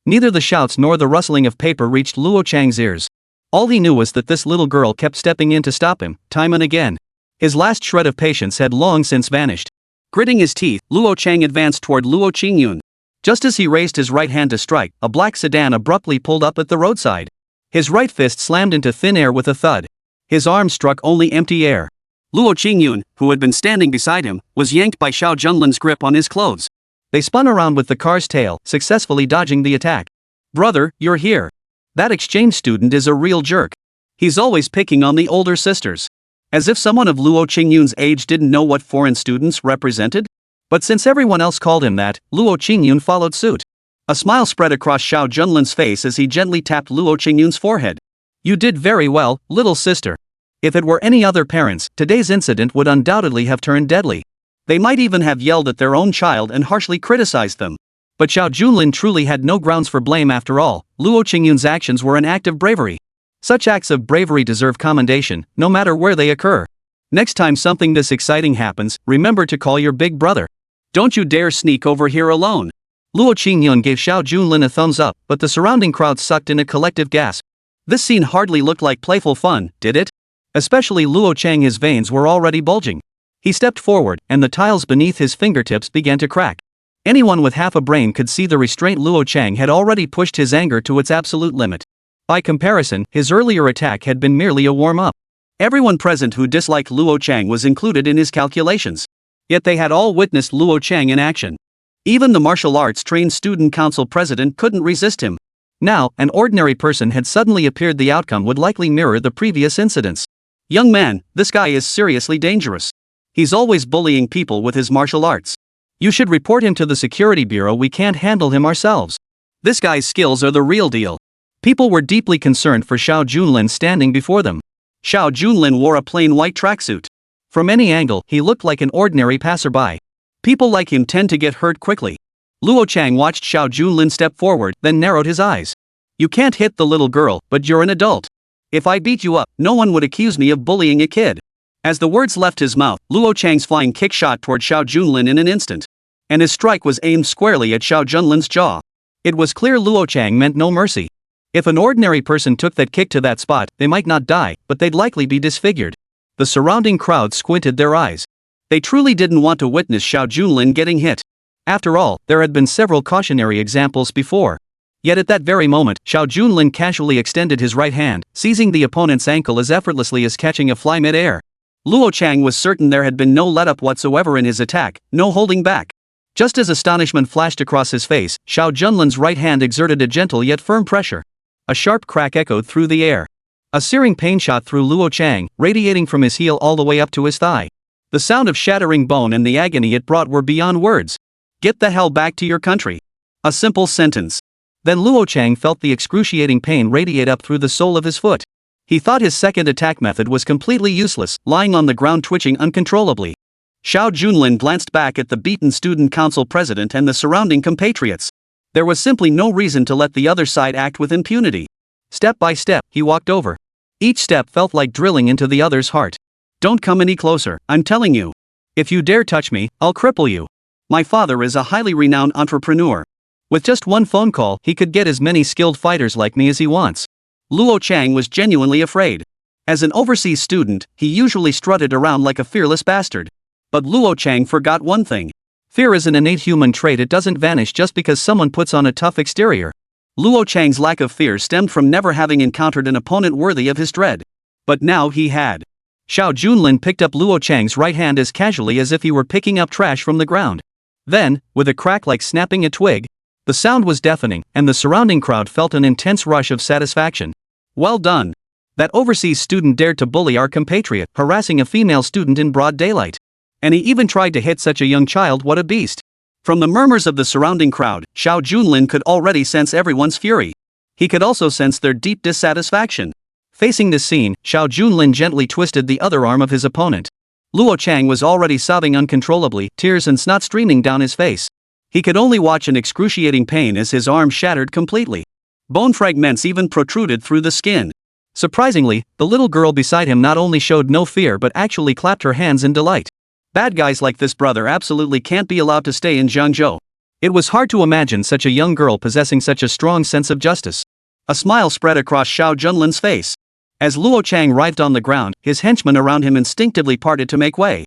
Speaker 1: Neither the shouts nor the rustling of paper reached Luo Chang's ears. All he knew was that this little girl kept stepping in to stop him, time and again. His last shred of patience had long since vanished. Gritting his teeth, Luo Chang advanced toward Luo Qingcheng. Just as he raised his right hand to strike, a black sedan abruptly pulled up at the roadside. His right fist slammed into thin air with a thud. His arm struck only empty air. Luo Qingcheng, who had been standing beside him, was yanked by Xiao Junlin's grip on his clothes. They spun around with the car's tail, successfully dodging the attack. Brother, you're here. That exchange student is a real jerk. He's always picking on the older sisters. As if someone of Luo Qingcheng's age didn't know what foreign students represented? But since everyone else called him that, Luo Qingcheng followed suit. A smile spread across Xiao Junlin's face as he gently tapped Luo Qingcheng's forehead. You did very well, little sister. If it were any other parents, today's incident would undoubtedly have turned deadly. They might even have yelled at their own child and harshly criticized them. But Xiao Junlin truly had no grounds for blame after all. Luo Qingcheng's actions were an act of bravery. Such acts of bravery deserve commendation, no matter where they occur. Next time something this exciting happens, remember to call your big brother. Don't you dare sneak over here alone. Luo Qingcheng gave Xiao Junlin a thumbs up, but the surrounding crowd sucked in a collective gasp. This scene hardly looked like playful fun, did it? Especially Luo Chang, his veins were already bulging. He stepped forward, and the tiles beneath his fingertips began to crack. Anyone with half a brain could see the restraint Luo Chang had already pushed his anger to its absolute limit. By comparison, his earlier attack had been merely a warm-up. Everyone present who disliked Luo Chang was included in his calculations. Yet they had all witnessed Luo Chang in action. Even the martial arts-trained student council president couldn't resist him. Now, an ordinary person had suddenly appeared. The outcome would likely mirror the previous incidents. Young man, this guy is seriously dangerous. He's always bullying people with his martial arts. You should report him to the security bureau. We can't handle him ourselves. This guy's skills are the real deal. People were deeply concerned for Xiao Junlin standing before them. Xiao Junlin wore a plain white tracksuit. From any angle, he looked like an ordinary passerby. People like him tend to get hurt quickly. Luo Chang watched Xiao Junlin step forward, then narrowed his eyes. You can't hit the little girl, but you're an adult. If I beat you up, no one would accuse me of bullying a kid. As the words left his mouth, Luo Chang's flying kick shot toward Xiao Junlin in an instant. And his strike was aimed squarely at Xiao Junlin's jaw. It was clear Luo Chang meant no mercy. If an ordinary person took that kick to that spot, they might not die, but they'd likely be disfigured. The surrounding crowd squinted their eyes. They truly didn't want to witness Xiao Junlin getting hit. After all, there had been several cautionary examples before. Yet at that very moment, Xiao Junlin casually extended his right hand, seizing the opponent's ankle as effortlessly as catching a fly mid-air. Luo Chang was certain there had been no let-up whatsoever in his attack, no holding back. Just as astonishment flashed across his face, Xiao Junlin's right hand exerted a gentle yet firm pressure. A sharp crack echoed through the air. A searing pain shot through Luo Chang, radiating from his heel all the way up to his thigh. The sound of shattering bone and the agony it brought were beyond words. Get the hell back to your country. A simple sentence. Then Luo Chang felt the excruciating pain radiate up through the sole of his foot. He thought his second attack method was completely useless, lying on the ground twitching uncontrollably. Xiao Junlin glanced back at the beaten student council president and the surrounding compatriots. There was simply no reason to let the other side act with impunity. Step by step, he walked over. Each step felt like drilling into the other's heart. Don't come any closer, I'm telling you. If you dare touch me, I'll cripple you. My father is a highly renowned entrepreneur. With just one phone call, he could get as many skilled fighters like me as he wants. Luo Chang was genuinely afraid. As an overseas student, he usually strutted around like a fearless bastard. But Luo Chang forgot one thing. Fear is an innate human trait. It doesn't vanish just because someone puts on a tough exterior. Luo Chang's lack of fear stemmed from never having encountered an opponent worthy of his dread. But now he had. Xiao Junlin picked up Luo Chang's right hand as casually as if he were picking up trash from the ground. Then, with a crack like snapping a twig, the sound was deafening, and the surrounding crowd felt an intense rush of satisfaction. Well done. That overseas student dared to bully our compatriot, harassing a female student in broad daylight. And he even tried to hit such a young child. What a beast. From the murmurs of the surrounding crowd, Xiao Junlin could already sense everyone's fury. He could also sense their deep dissatisfaction. Facing this scene, Xiao Junlin gently twisted the other arm of his opponent.
Speaker 2: Luo Chang was already sobbing uncontrollably, tears and snot streaming down his face. He could only watch in excruciating pain as his arm shattered completely. Bone fragments even protruded through the skin. Surprisingly, the little girl beside him not only showed no fear but actually clapped her hands in delight. Bad guys like this brother absolutely can't be allowed to stay in Jiangzhou. It was hard to imagine such a young girl possessing such a strong sense of justice. A smile spread across Xiao Junlin's face. As Luo Chang writhed on the ground, his henchmen around him instinctively parted to make way.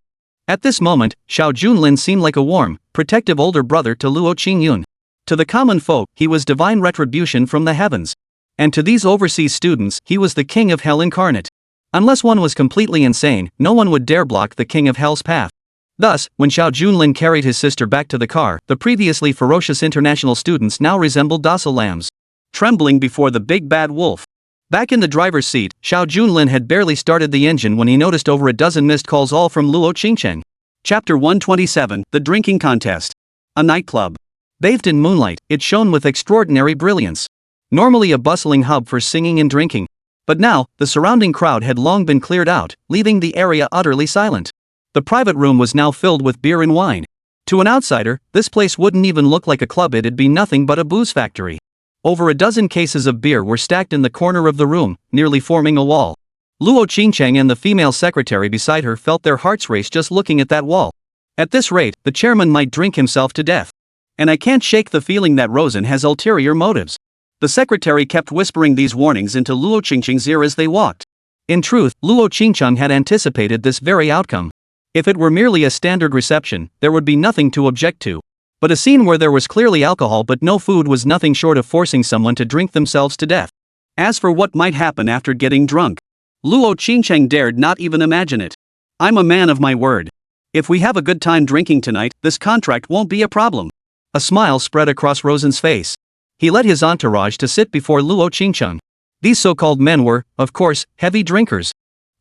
Speaker 2: At this moment, Xiao Junlin seemed like a warm, protective older brother to Luo Qingcheng. To the common folk, he was divine retribution from the heavens. And to these overseas students, he was the king of hell incarnate. Unless one was completely insane, no one would dare block the king of hell's path. Thus, when Xiao Junlin carried his sister back to the car, the previously ferocious international students now resembled docile lambs, trembling before the big bad wolf. Back in the driver's seat, Xiao Junlin had barely started the engine when he noticed over a dozen missed calls, all from Luo Qingcheng. Chapter 127, The Drinking Contest. A nightclub. Bathed in moonlight, it shone with extraordinary brilliance. Normally a bustling hub for singing and drinking. But now, the surrounding crowd had long been cleared out, leaving the area utterly silent. The private room was now filled with beer and wine. To an outsider, this place wouldn't even look like a club, it'd be nothing but a booze factory. Over a dozen cases of beer were stacked in the corner of the room, nearly forming a wall. Luo Qingcheng and the female secretary beside her felt their hearts race just looking at that wall. At this rate, the chairman might drink himself to death. And I can't shake the feeling that Rosen has ulterior motives. The secretary kept whispering these warnings into Luo Qingcheng's ear as they walked. In truth, Luo Qingcheng had anticipated this very outcome. If it were merely a standard reception, there would be nothing to object to. But a scene where there was clearly alcohol but no food was nothing short of forcing someone to drink themselves to death. As for what might happen after getting drunk, Luo Qingcheng dared not even imagine it. I'm a man of my word. If we have a good time drinking tonight, this contract won't be a problem. A smile spread across Rosen's face. He led his entourage to sit before Luo Qingcheng. These so-called men were, of course, heavy drinkers.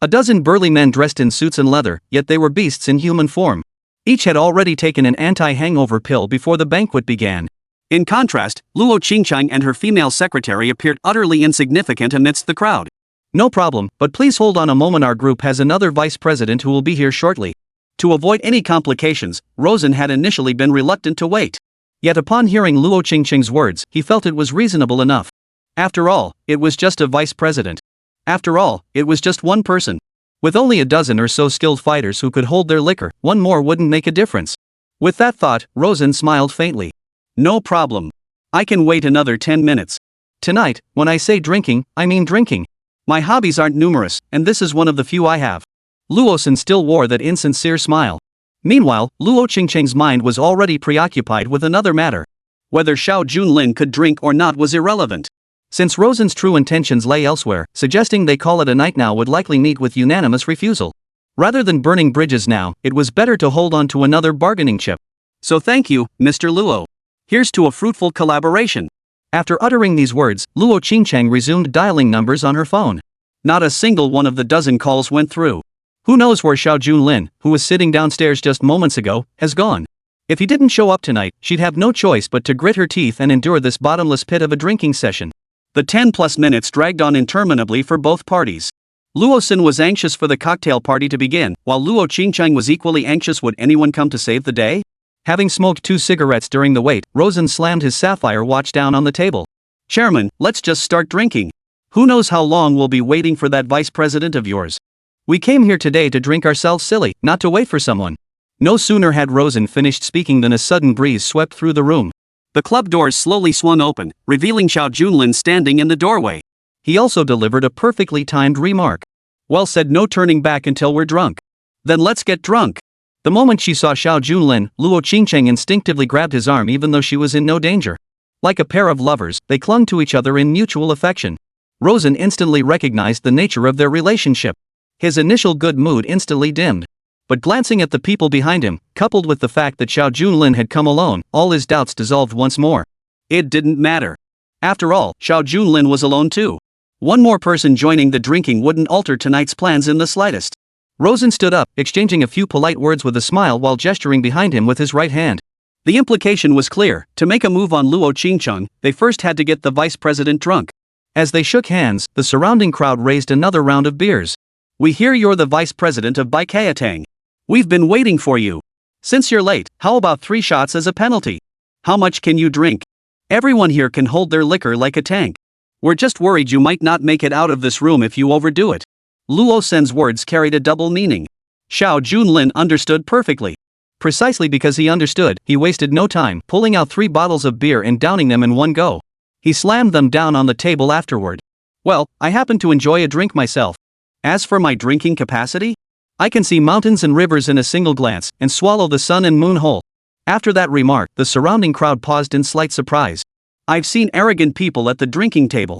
Speaker 2: A dozen burly men dressed in suits and leather, yet they were beasts in human form. Each had already taken an anti-hangover pill before the banquet began. In contrast, Luo Qingcheng and her female secretary appeared utterly insignificant amidst the crowd. No problem, but please hold on a moment, our group has another vice president who will be here shortly. To avoid any complications, Rosen had initially been reluctant to wait. Yet upon hearing Luo Qingcheng's words, he felt it was reasonable enough. After all, it was just a vice president. After all, it was just one person. With only a dozen or so skilled fighters who could hold their liquor, one more wouldn't make a difference. With that thought, Rosen smiled faintly. No problem. I can wait another 10 minutes. Tonight, when I say drinking, I mean drinking. My hobbies aren't numerous, and this is one of the few I have. Luosen still wore that insincere smile. Meanwhile, Luo Qingcheng's mind was already preoccupied with another matter. Whether Xiao Junlin could drink or not was irrelevant. Since Rosen's true intentions lay elsewhere, suggesting they call it a night now would likely meet with unanimous refusal. Rather than burning bridges now, it was better to hold on to another bargaining chip. So thank you, Mr. Luo. Here's to a fruitful collaboration. After uttering these words, Luo Qingcheng resumed dialing numbers on her phone. Not a single one of the dozen calls went through. Who knows where Xiao Junlin, who was sitting downstairs just moments ago, has gone? If he didn't show up tonight, she'd have no choice but to grit her teeth and endure this bottomless pit of a drinking session. The 10+ minutes dragged on interminably for both parties. Luosen was anxious for the cocktail party to begin, while Luo Qingcheng was equally anxious. Would anyone come to save the day? Having smoked 2 cigarettes during the wait, Rosen slammed his sapphire watch down on the table. Chairman, let's just start drinking. Who knows how long we'll be waiting for that vice president of yours? We came here today to drink ourselves silly, not to wait for someone. No sooner had Rosen finished speaking than a sudden breeze swept through the room. The club doors slowly swung open, revealing Xiao Junlin standing in the doorway. He also delivered a perfectly timed remark. Well said, no turning back until we're drunk. Then let's get drunk. The moment she saw Xiao Junlin, Luo Qingcheng instinctively grabbed his arm even though she was in no danger. Like a pair of lovers, they clung to each other in mutual affection. Rosen instantly recognized the nature of their relationship. His initial good mood instantly dimmed. But glancing at the people behind him, coupled with the fact that Xiao Junlin had come alone, all his doubts dissolved once more. It didn't matter. After all, Xiao Junlin was alone too. One more person joining the drinking wouldn't alter tonight's plans in the slightest. Rosen stood up, exchanging a few polite words with a smile while gesturing behind him with his right hand. The implication was clear: to make a move on Luo Qingcheng, they first had to get the vice president drunk. As they shook hands, the surrounding crowd raised another round of beers. We hear you're the vice president of Baikayatang.
Speaker 1: We've been waiting for you. Since you're late, how about 3 shots as a penalty? How much can you drink? Everyone here can hold their liquor like a tank. We're just worried you might not make it out of this room if you overdo it. Luo Sen's words carried a double meaning. Xiao Junlin understood perfectly. Precisely because he understood, he wasted no time pulling out 3 bottles of beer and downing them in one go. He slammed them down on the table afterward. Well, I happen to enjoy a drink myself. As for my drinking capacity, I can see mountains and rivers in a single glance and swallow the sun and moon whole. After that remark, the surrounding crowd paused in slight surprise. I've seen arrogant people at the drinking table,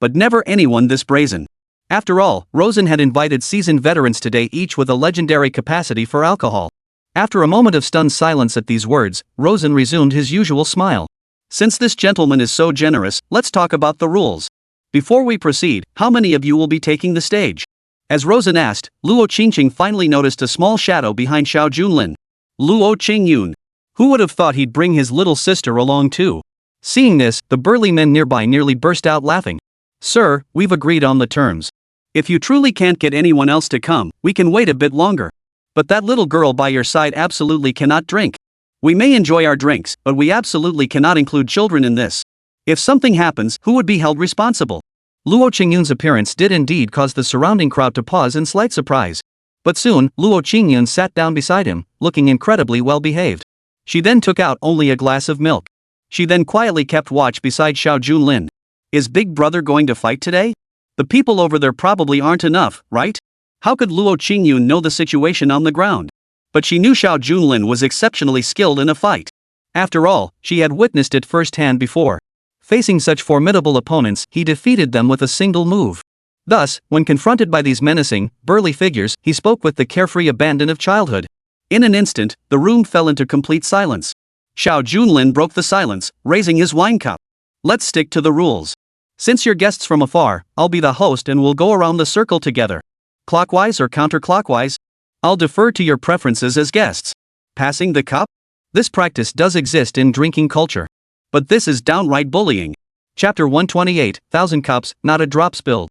Speaker 1: but never anyone this brazen. After all, Rosen had invited seasoned veterans today, each with a legendary capacity for alcohol. After a moment of stunned silence at these words, Rosen resumed his usual smile. Since this gentleman is so generous, let's talk about the rules. Before we proceed, how many of you will be taking the stage? As Rosen asked, Luo Qingcheng finally noticed a small shadow behind Xiao Junlin. Luo Qingyun. Who would have thought he'd bring his little sister along too? Seeing this, the burly men nearby nearly burst out laughing. Sir, we've agreed on the terms. If you truly can't get anyone else to come, we can wait a bit longer. But that little girl by your side absolutely cannot drink. We may enjoy our drinks, but we absolutely cannot include children in this. If something happens, who would be held responsible? Luo Qingyun's appearance did indeed cause the surrounding crowd to pause in slight surprise. But soon, Luo Qingyun sat down beside him, looking incredibly well behaved. She then took out only a glass of milk. She then quietly kept watch beside Xiao Junlin. Is Big Brother going to fight today? The people over there probably aren't enough, right? How could Luo Qingyun know the situation on the ground? But she knew Xiao Junlin was exceptionally skilled in a fight. After all, she had witnessed it firsthand before. Facing such formidable opponents, he defeated them with a single move. Thus, when confronted by these menacing, burly figures, he spoke with the carefree abandon of childhood. In an instant, the room fell into complete silence. Xiao Junlin broke the silence, raising his wine cup. Let's stick to the rules. Since you're guests from afar, I'll be the host and we'll go around the circle together. Clockwise or counterclockwise? I'll defer to your preferences as guests. Passing the cup? This practice does exist in drinking culture. But this is downright bullying. Chapter 128, 1000 cups, not a drop spilled.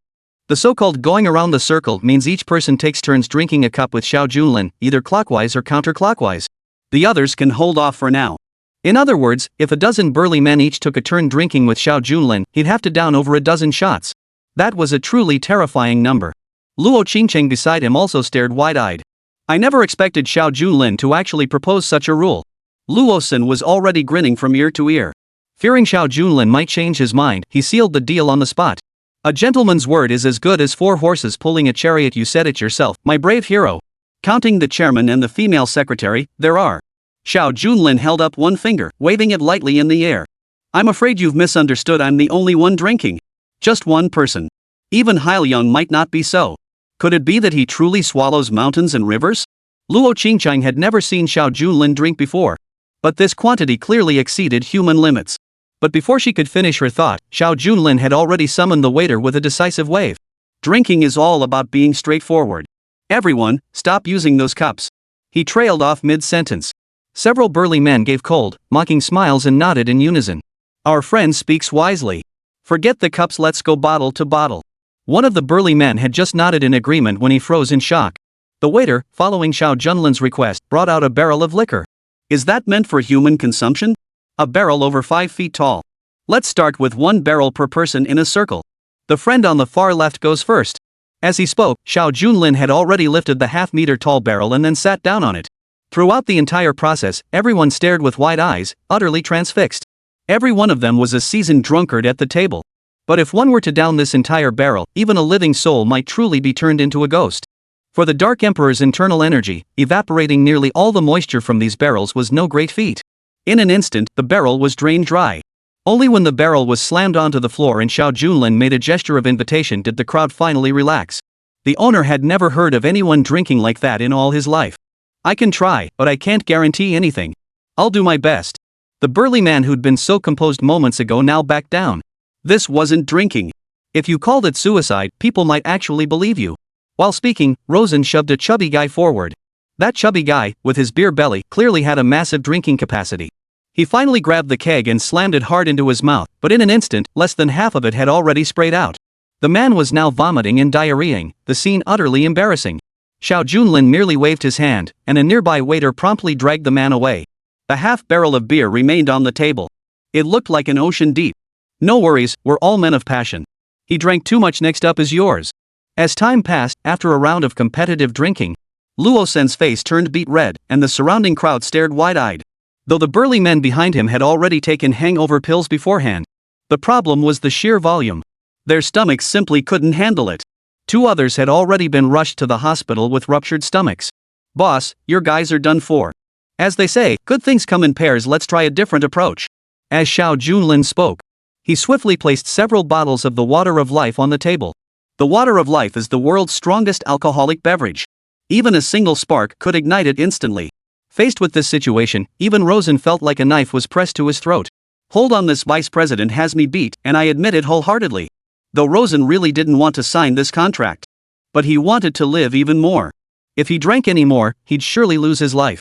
Speaker 1: The so-called going around the circle means each person takes turns drinking a cup with Xiao Junlin, either clockwise or counterclockwise. The others can hold off for now. In other words, if a dozen burly men each took a turn drinking with Xiao Junlin, he'd have to down over a dozen shots. That was a truly terrifying number. Luo Qingcheng beside him also stared wide-eyed. I never expected Xiao Junlin to actually propose such a rule. Luo Sen was already grinning from ear to ear. Fearing Xiao Junlin might change his mind, he sealed the deal on the spot. A gentleman's word is as good as 4 horses pulling a chariot. You said it yourself, my brave hero. Counting the chairman and the female secretary, there are. Xiao Junlin held up one finger, waving it lightly in the air. I'm afraid you've misunderstood. I'm the only one drinking. Just one person. Even Hailiang might not be so. Could it be that he truly swallows mountains and rivers? Luo Qingcheng had never seen Xiao Junlin drink before. But this quantity clearly exceeded human limits. But before she could finish her thought, Xiao Junlin had already summoned the waiter with a decisive wave. Drinking is all about being straightforward. Everyone, stop using those cups. He trailed off mid-sentence. Several burly men gave cold, mocking smiles and nodded in unison. Our friend speaks wisely. Forget the cups, let's go bottle to bottle. One of the burly men had just nodded in agreement when he froze in shock. The waiter, following Xiao Junlin's request, brought out a barrel of liquor. Is that meant for human consumption? A barrel over 5 feet tall. Let's start with 1 barrel per person in a circle. The friend on the far left goes first. As he spoke, Xiao Junlin had already lifted the half-meter tall barrel and then sat down on it. Throughout the entire process, everyone stared with wide eyes, utterly transfixed. Every one of them was a seasoned drunkard at the table. But if one were to down this entire barrel, even a living soul might truly be turned into a ghost. For the Dark Emperor's internal energy, evaporating nearly all the moisture from these barrels was no great feat. In an instant, the barrel was drained dry. Only when the barrel was slammed onto the floor and Xiao Junlin made a gesture of invitation did the crowd finally relax. The owner had never heard of anyone drinking like that in all his life. I can try, but I can't guarantee anything. I'll do my best. The burly man who'd been so composed moments ago now backed down. This wasn't drinking. If you called it suicide, people might actually believe you. While speaking, Rosen shoved a chubby guy forward. That chubby guy, with his beer belly, clearly had a massive drinking capacity. He finally grabbed the keg and slammed it hard into his mouth, but in an instant, less than half of it had already sprayed out. The man was now vomiting and diarrheaing, the scene utterly embarrassing.
Speaker 2: Xiao Junlin merely waved his hand, and a nearby waiter promptly dragged the man away. A half-barrel of beer remained on the table. It looked like an ocean deep. No worries, we're all men of passion. He drank too much. Next up is yours. As time passed, after a round of competitive drinking, Luo Sen's face turned beet red, and the surrounding crowd stared wide-eyed. Though the burly men behind him had already taken hangover pills beforehand. The problem was the sheer volume. Their stomachs simply couldn't handle it. 2 others had already been rushed to the hospital with ruptured stomachs. Boss, your guys are done for. As they say, good things come in pairs. Let's try a different approach. As Xiao Junlin spoke, he swiftly placed several bottles of the water of life on the table. The water of life is the world's strongest alcoholic beverage. Even a single spark could ignite it instantly. Faced with this situation, even Rosen felt like a knife was pressed to his throat. Hold on, this vice president has me beat, and I admit it wholeheartedly. Though Rosen really didn't want to sign this contract. But he wanted to live even more. If he drank any more, he'd surely lose his life.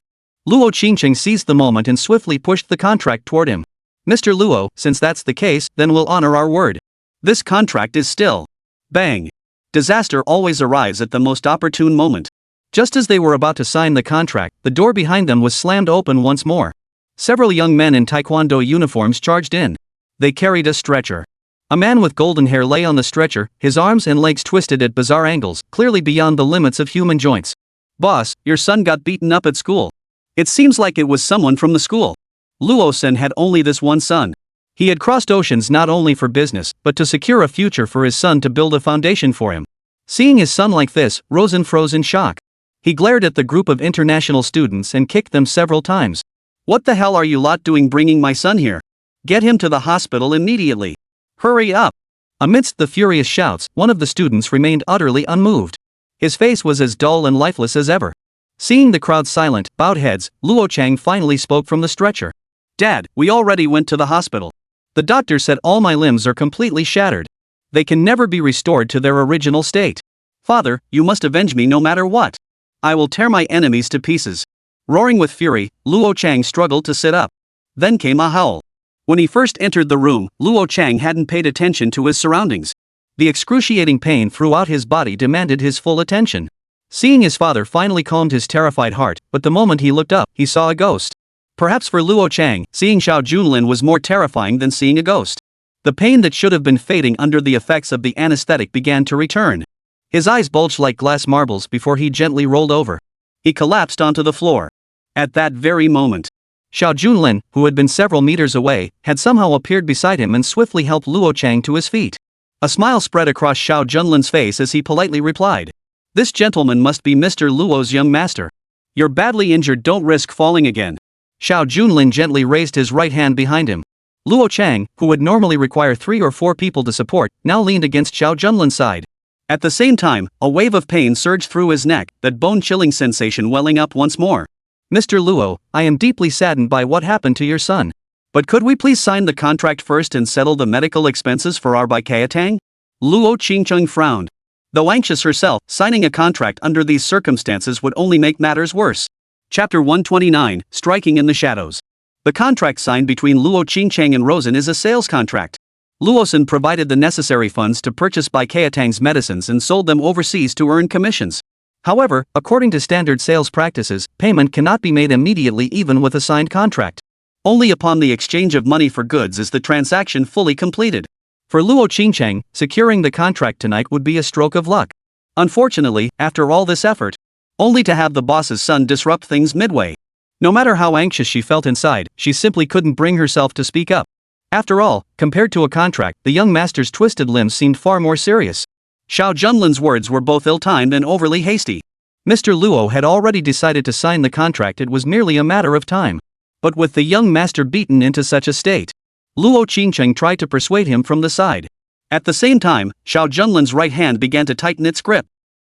Speaker 2: Luo Qingcheng seized the moment and swiftly pushed the contract toward him. Mr. Luo, since that's the case, then we'll honor our word. This contract is still. Bang. Disaster always arrives at the most opportune moment. Just as they were about to sign the contract, the door behind them was slammed open once more. Several young men in taekwondo uniforms charged in. They carried a stretcher. A man with golden hair lay on the stretcher, his arms and legs twisted at bizarre angles, clearly beyond the limits of human joints. Boss, your son got beaten up at school. It seems like it was someone from the school. Luo Sen had only this one son. He had crossed oceans not only for business, but to secure a future for his son, to build a foundation for him. Seeing his son like this, Rosen froze in shock. He glared at the group of international students and kicked them several times. What the hell are you lot doing bringing my son here? Get him to the hospital immediately. Hurry up. Amidst the furious shouts, one of the students remained utterly unmoved. His face was as dull and lifeless as ever. Seeing the crowd silent, bowed heads, Luo Chang finally spoke from the stretcher. Dad, we already went to the hospital. The doctor said all my limbs are completely shattered. They can never be restored to their original state. Father, you must avenge me no matter what. I will tear my enemies to pieces. Roaring with fury, Luo Chang struggled to sit up. Then came a howl. When he first entered the room, Luo Chang hadn't paid attention to his surroundings. The excruciating pain throughout his body demanded his full attention. Seeing his father finally calmed his terrified heart, but the moment he looked up, he saw a ghost. Perhaps for Luo Chang, seeing Xiao Junlin was more terrifying than seeing a ghost. The pain that should have been fading under the effects of the anesthetic began to return. His eyes bulged like glass marbles before he gently rolled over. He collapsed onto the floor. At that very moment, Xiao Junlin, who had been several meters away, had somehow appeared beside him and swiftly helped Luo Chang to his feet. A smile spread across Xiao Junlin's face as he politely replied. This gentleman must be Mr. Luo's young master. You're badly injured, don't risk falling again. Xiao Junlin gently raised his right hand behind him. Luo Chang, who would normally require 3 or 4 people to support, now leaned against Xiao Junlin's side. At the same time, a wave of pain surged through his neck, that bone-chilling sensation welling up once more. Mr. Luo, I am deeply saddened by what happened to your son. But could we please sign the contract first and settle the medical expenses for our Baikayatang? Luo Qingcheng frowned. Though anxious herself, signing a contract under these circumstances would only make matters worse. Chapter 129, Striking in the Shadows. The contract signed between Luo Qingcheng and Rosen is a sales contract. Luosen provided the necessary funds to purchase Baikayatang's medicines and sold them overseas to earn commissions. However, according to standard sales practices, payment cannot be made immediately even with a signed contract. Only upon the exchange of money for goods is the transaction fully completed. For Luo Qingcheng, securing the contract tonight would be a stroke of luck. Unfortunately, after all this effort, only to have the boss's son disrupt things midway. No matter how anxious she felt inside, she simply couldn't bring herself to speak up. After all, compared to a contract, the young master's twisted limbs seemed far more serious. Xiao Junlin's words were both ill-timed and overly hasty. Mr. Luo had already decided to sign the contract, it was merely a matter of time. But with the young master beaten into such a state, Luo Qingcheng tried to persuade him from the side. At the same time, Xiao Junlin's right hand began to tighten its grip.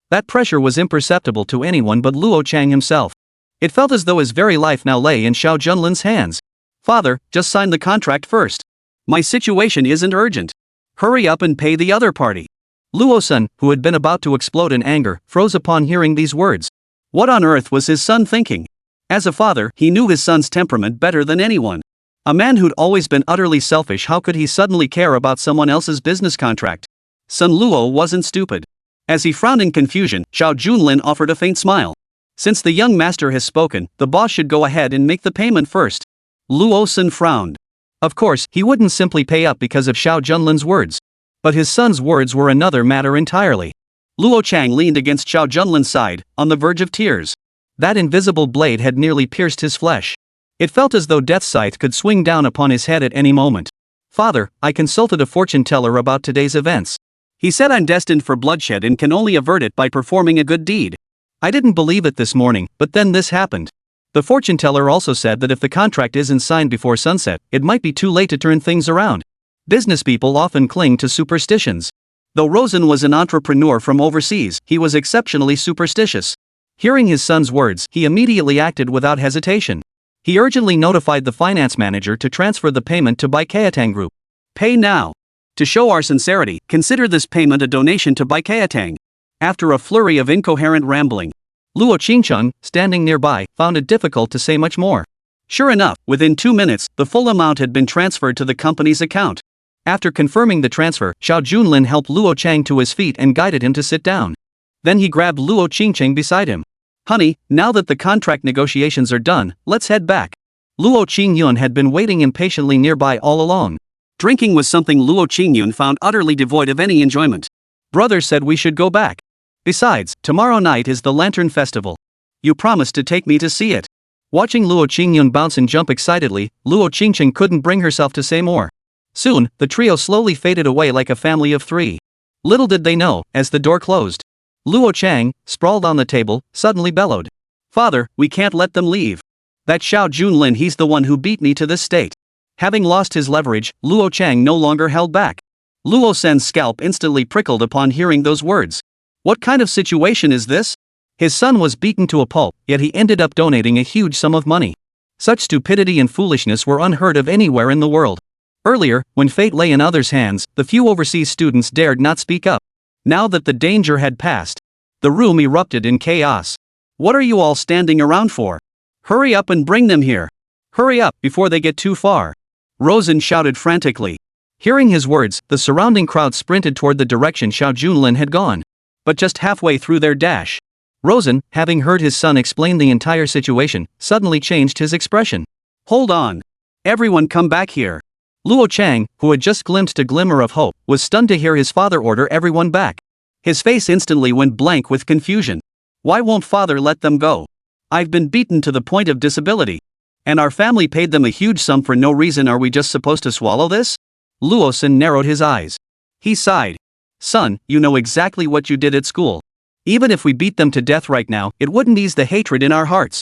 Speaker 2: That pressure was imperceptible to anyone but Luo Chang himself. It felt as though his very life now lay in Xiao Junlin's hands. Father, just sign the contract first. My situation isn't urgent. Hurry up and pay the other party. Luo-san, who had been about to explode in anger, froze upon hearing these words. What on earth was his son thinking? As a father, he knew his son's temperament better than anyone. A man who'd always been utterly selfish, how could he suddenly care about someone else's business contract? Son Luo wasn't stupid.
Speaker 1: As he frowned in confusion, Xiao Junlin offered a faint smile. Since the young master has spoken, the boss should go ahead and make the payment first. Luo Qingcheng frowned. Of course, he wouldn't simply pay up because of Xiao Junlin's words. But his son's words were another matter entirely. Luo Qingcheng leaned against Xiao Junlin's side, on the verge of tears. That invisible blade had nearly pierced his flesh. It felt as though death's scythe could swing down upon his head at any moment. Father, I consulted a fortune teller about today's events. He said I'm destined for bloodshed and can only avert it by performing a good deed. I didn't believe it this morning, but then this happened. The fortune teller also said that if the contract isn't signed before sunset, it might be too late to turn things around. Business people often cling to superstitions. Though Rosen was an entrepreneur from overseas, he was exceptionally superstitious. Hearing his son's words, he immediately acted without hesitation. He urgently notified the finance manager to transfer the payment to Baikayatang Group. Pay now. To show our sincerity, consider this payment a donation to Baikayatang. After a flurry of incoherent rambling, Luo Qingcheng, standing nearby, found it difficult to say much more. Sure enough, within 2 minutes, the full amount had been transferred to the company's account. After confirming the transfer, Xiao Junlin helped Luo Qingcheng to his feet and guided him to sit down. Then he grabbed Luo Qingcheng beside him. Honey, now that the contract negotiations are done, let's head back. Luo Qingyun had been waiting impatiently nearby all along. Drinking was something Luo Qingyun found utterly devoid of any enjoyment. Brother said we should go back. Besides, tomorrow night is the Lantern Festival. You promised to take me to see it. Watching Luo Qingyun bounce and jump excitedly, Luo Qingcheng couldn't bring herself to say more. Soon, the trio slowly faded away like a family of 3. Little did they know, as the door closed, Luo Qingcheng, sprawled on the table, suddenly bellowed. Father, we can't let them leave. That Xiao Junlin, he's the one who beat me to this state. Having lost his leverage, Luo Qingcheng no longer held back. Luo Sen's scalp instantly prickled upon hearing those words. What kind of situation is this? His son was beaten to a pulp, yet he ended up donating a huge sum of money. Such stupidity and foolishness were unheard of anywhere in the world. Earlier, when fate lay in others' hands, the few overseas students dared not speak up. Now that the danger had passed, the room erupted in chaos. What are you all standing around for? Hurry up and bring them here. Hurry up, before they get too far. Rosen shouted frantically. Hearing his words, the surrounding crowd sprinted toward the direction Xiao Junlin had gone. But just halfway through their dash, Rosen, having heard his son explain the entire situation, suddenly changed his expression. Hold on. Everyone come back here. Luo Qingcheng, who had just glimpsed a glimmer of hope, was stunned to hear his father order everyone back. His face instantly went blank with confusion. Why won't father let them go? I've been beaten to the point of disability. And our family paid them a huge sum for no reason. Are we just supposed to swallow this? Luo Qingcheng narrowed his eyes. He sighed. Son, you know exactly what you did at school. Even if we beat them to death right now, it wouldn't ease the hatred in our hearts.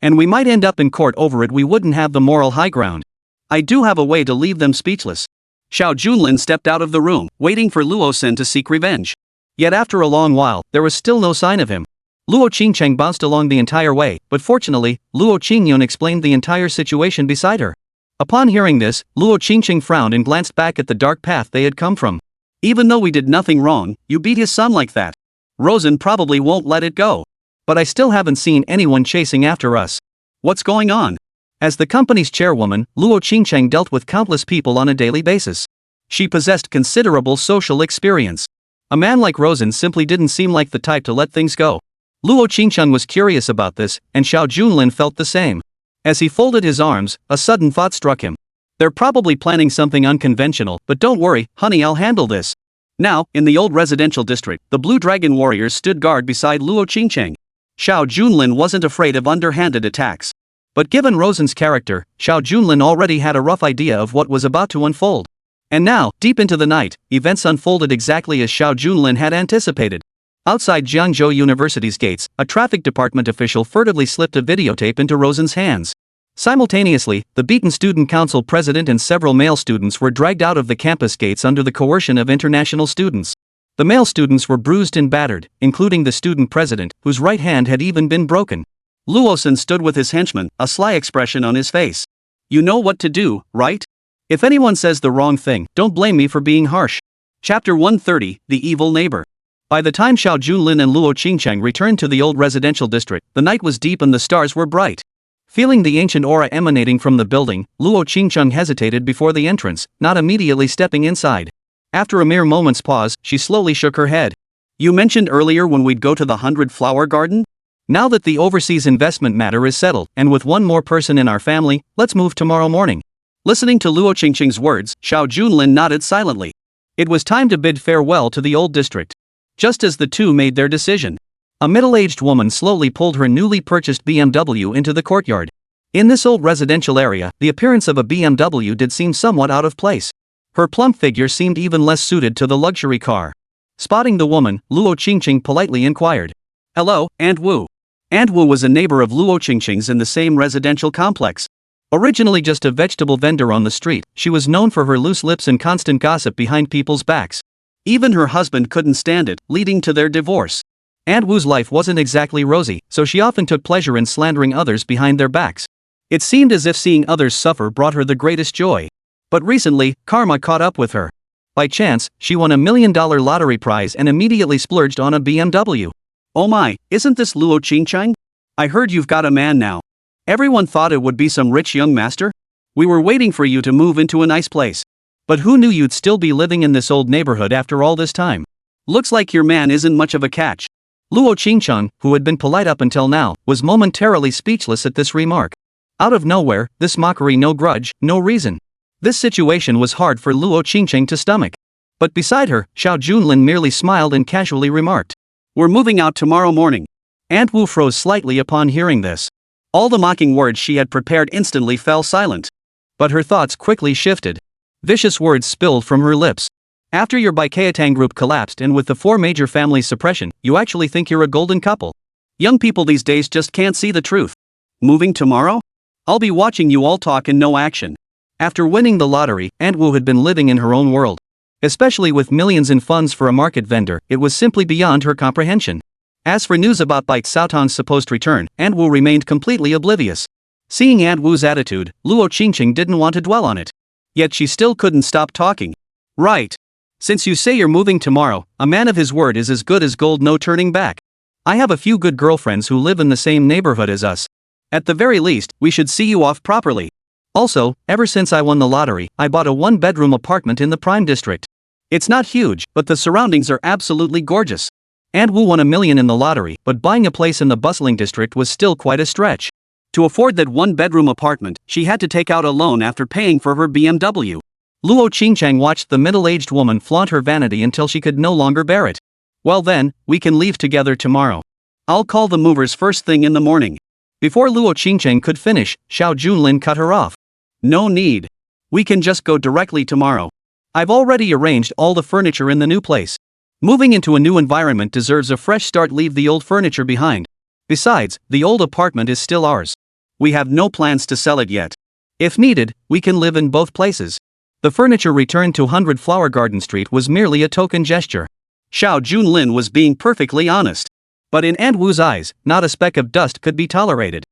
Speaker 1: And we might end up in court over it. We wouldn't have the moral high ground. I do have a way to leave them speechless. Xiao Junlin stepped out of the room, waiting for Luo Qingcheng to seek revenge. Yet after a long while, there was still no sign of him. Luo Qingcheng bounced along the entire way, but fortunately, Luo Qingyun explained the entire situation beside her. Upon hearing this, Luo Qingcheng frowned and glanced back at the dark path they had come from. Even though we did nothing wrong, you beat his son like that. Rosen probably won't let it go. But I still haven't seen anyone chasing after us. What's going on? As the company's chairwoman, Luo Qingcheng dealt with countless people on a daily basis. She possessed considerable social experience. A man like Rosen simply didn't seem like the type to let things go. Luo Qingcheng was curious about this, and Xiao Junlin felt the same. As he folded his arms, a sudden thought struck him. They're probably planning something unconventional, but don't worry, honey, I'll handle this. Now, in the old residential district, the Blue Dragon warriors stood guard beside Luo Qingcheng. Xiao Junlin wasn't afraid of underhanded attacks. But given Rosen's character, Xiao Junlin already had a rough idea of what was about to unfold. And now, deep into the night, events unfolded exactly as Xiao Junlin had anticipated. Outside Jiangzhou University's gates, a traffic department official furtively slipped a videotape into Rosen's hands. Simultaneously, the beaten student council president and several male students were dragged out of the campus gates under the coercion of international students. The male students were bruised and battered, including the student president, whose right hand had even been broken. Luo Qingcheng stood with his henchman, a sly expression on his face. You know what to do, right? If anyone says the wrong thing, don't blame me for being harsh. Chapter 130, The Evil Neighbor. By the time Xiao Junlin and Luo Qingcheng returned to the old residential district, the night was deep and the stars were bright. Feeling the ancient aura emanating from the building, Luo Qingcheng hesitated before the entrance, not immediately stepping inside. After a mere moment's pause, she slowly shook her head. You mentioned earlier when we'd go to the 100-flower garden?
Speaker 2: Now that the overseas investment matter is settled, and with one more person in our family, let's move tomorrow morning.
Speaker 1: Listening to Luo Qingcheng's words, Xiao Junlin nodded silently. It was time to bid farewell to the old district. Just as the two made their decision, a middle-aged woman slowly pulled her newly purchased BMW into the courtyard. In this old residential area, the appearance of a BMW did seem somewhat out of place. Her plump figure seemed even less suited to the luxury car. Spotting the woman, Luo Qingcheng politely inquired. "Hello, Aunt Wu." Aunt Wu was a neighbor of Luo Qingcheng's in the same residential complex. Originally just a vegetable vendor on the street, she was known for her loose lips and constant gossip behind people's backs. Even her husband couldn't stand it, leading to their divorce. Aunt Wu's life wasn't exactly rosy, so she often took pleasure in slandering others behind their backs. It seemed as if seeing others suffer brought her the greatest joy. But recently, karma caught up with her. By chance, she won a $1 million lottery prize and immediately splurged on a BMW. "Oh my, isn't this Luo Qingcheng? I heard you've got a man now. Everyone thought it would be some rich young master? We were waiting for you to move into a nice place. But who knew you'd still be living in this old neighborhood after all this time? Looks like your man isn't much of a catch." Luo Qingcheng, who had been polite up until now, was momentarily speechless at this remark. Out of nowhere, this mockery, no grudge, no reason. This situation was hard for Luo Qingcheng to stomach. But beside her, Xiao Junlin merely smiled and casually remarked, "We're moving out tomorrow morning." Aunt Wu froze slightly upon hearing this. All the mocking words she had prepared instantly fell silent. But her thoughts quickly shifted. Vicious words spilled from her lips. "After your Baikayatang group collapsed and with the 4 major family suppression, you actually think you're a golden couple? Young people these days just can't see the truth. Moving tomorrow? I'll be watching you all talk and no action." After winning the lottery, Aunt Wu had been living in her own world. Especially with millions in funds for a market vendor, it was simply beyond her comprehension. As for news about Bai Xiaotang's supposed return, Aunt Wu remained completely oblivious. Seeing Aunt Wu's attitude, Luo Qingcheng didn't want to dwell on it. Yet she still couldn't stop talking. "Right. Since you say you're moving tomorrow, a man of his word is as good as gold, no turning back. I have a few good girlfriends who live in the same neighborhood as us. At the very least, we should see you off properly. Also, ever since I won the lottery, I bought a 1-bedroom apartment in the Prime District. It's not huge, but the surroundings are absolutely gorgeous." Aunt Wu won $1 million in the lottery, but buying a place in the bustling district was still quite a stretch. To afford that 1-bedroom apartment, she had to take out a loan after paying for her BMW. Luo Qingcheng watched the middle-aged woman flaunt her vanity until she could no longer bear it. "Well then, we can leave together tomorrow. I'll call the movers first thing in the morning." Before Luo Qingcheng could finish, Xiao Junlin cut her off. "No need. We can just go directly tomorrow. I've already arranged all the furniture in the new place. Moving into a new environment deserves a fresh start. Leave the old furniture behind. Besides, the old apartment is still ours. We have no plans to sell it yet. If needed, we can live in both places." The furniture returned to 100 Flower Garden Street was merely a token gesture. Xiao Junlin was being perfectly honest. But in Aunt Wu's eyes, not a speck of dust could be tolerated.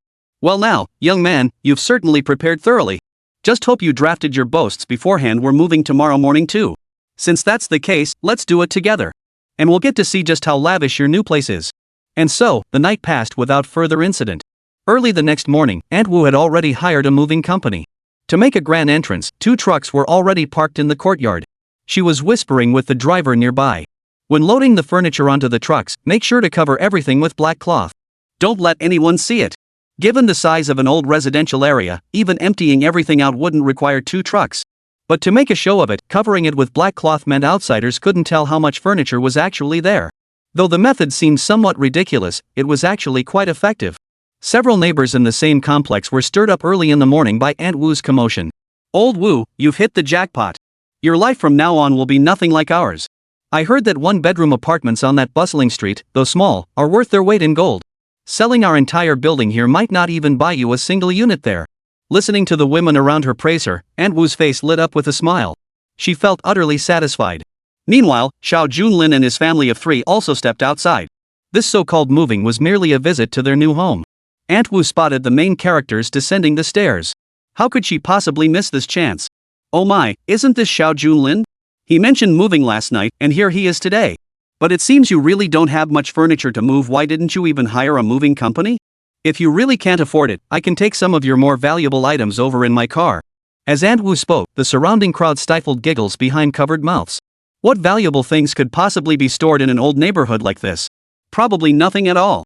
Speaker 1: "Well now, young man, you've certainly prepared thoroughly. Just hope you drafted your boasts beforehand. We're moving tomorrow morning too. Since that's the case, let's do it together. And we'll get to see just how lavish your new place is." And so, the night passed without further incident. Early the next morning, Aunt Wu had already hired a moving company. To make a grand entrance, 2 trucks were already parked in the courtyard. She was whispering with the driver nearby. "When loading the furniture onto the trucks, make sure to cover everything with black cloth. Don't let anyone see it." Given the size of an old residential area, even emptying everything out wouldn't require 2 trucks. But to make a show of it, covering it with black cloth meant outsiders couldn't tell how much furniture was actually there. Though the method seemed somewhat ridiculous, it was actually quite effective. Several neighbors in the same complex were stirred up early in the morning by Aunt Wu's commotion. "Old Wu, you've hit the jackpot. Your life from now on will be nothing like ours. I heard that 1-bedroom apartments on that bustling street, though small, are worth their weight in gold. Selling our entire building here might not even buy you a single unit there." Listening to the women around her praise her, Aunt Wu's face lit up with a smile. She felt utterly satisfied. Meanwhile, Xiao Junlin and his family of 3 also stepped outside. This so-called moving was merely a visit to their new home. Aunt Wu spotted the main characters descending the stairs. How could she possibly miss this chance? "Oh my, isn't this Xiao Junlin? He mentioned moving last night, and here he is today. But it seems you really don't have much furniture to move. Why didn't you even hire a moving company? If you really can't afford it, I can take some of your more valuable items over in my car." As Aunt Wu spoke, the surrounding crowd stifled giggles behind covered mouths. What valuable things could possibly be stored in an old neighborhood like this? Probably nothing at all.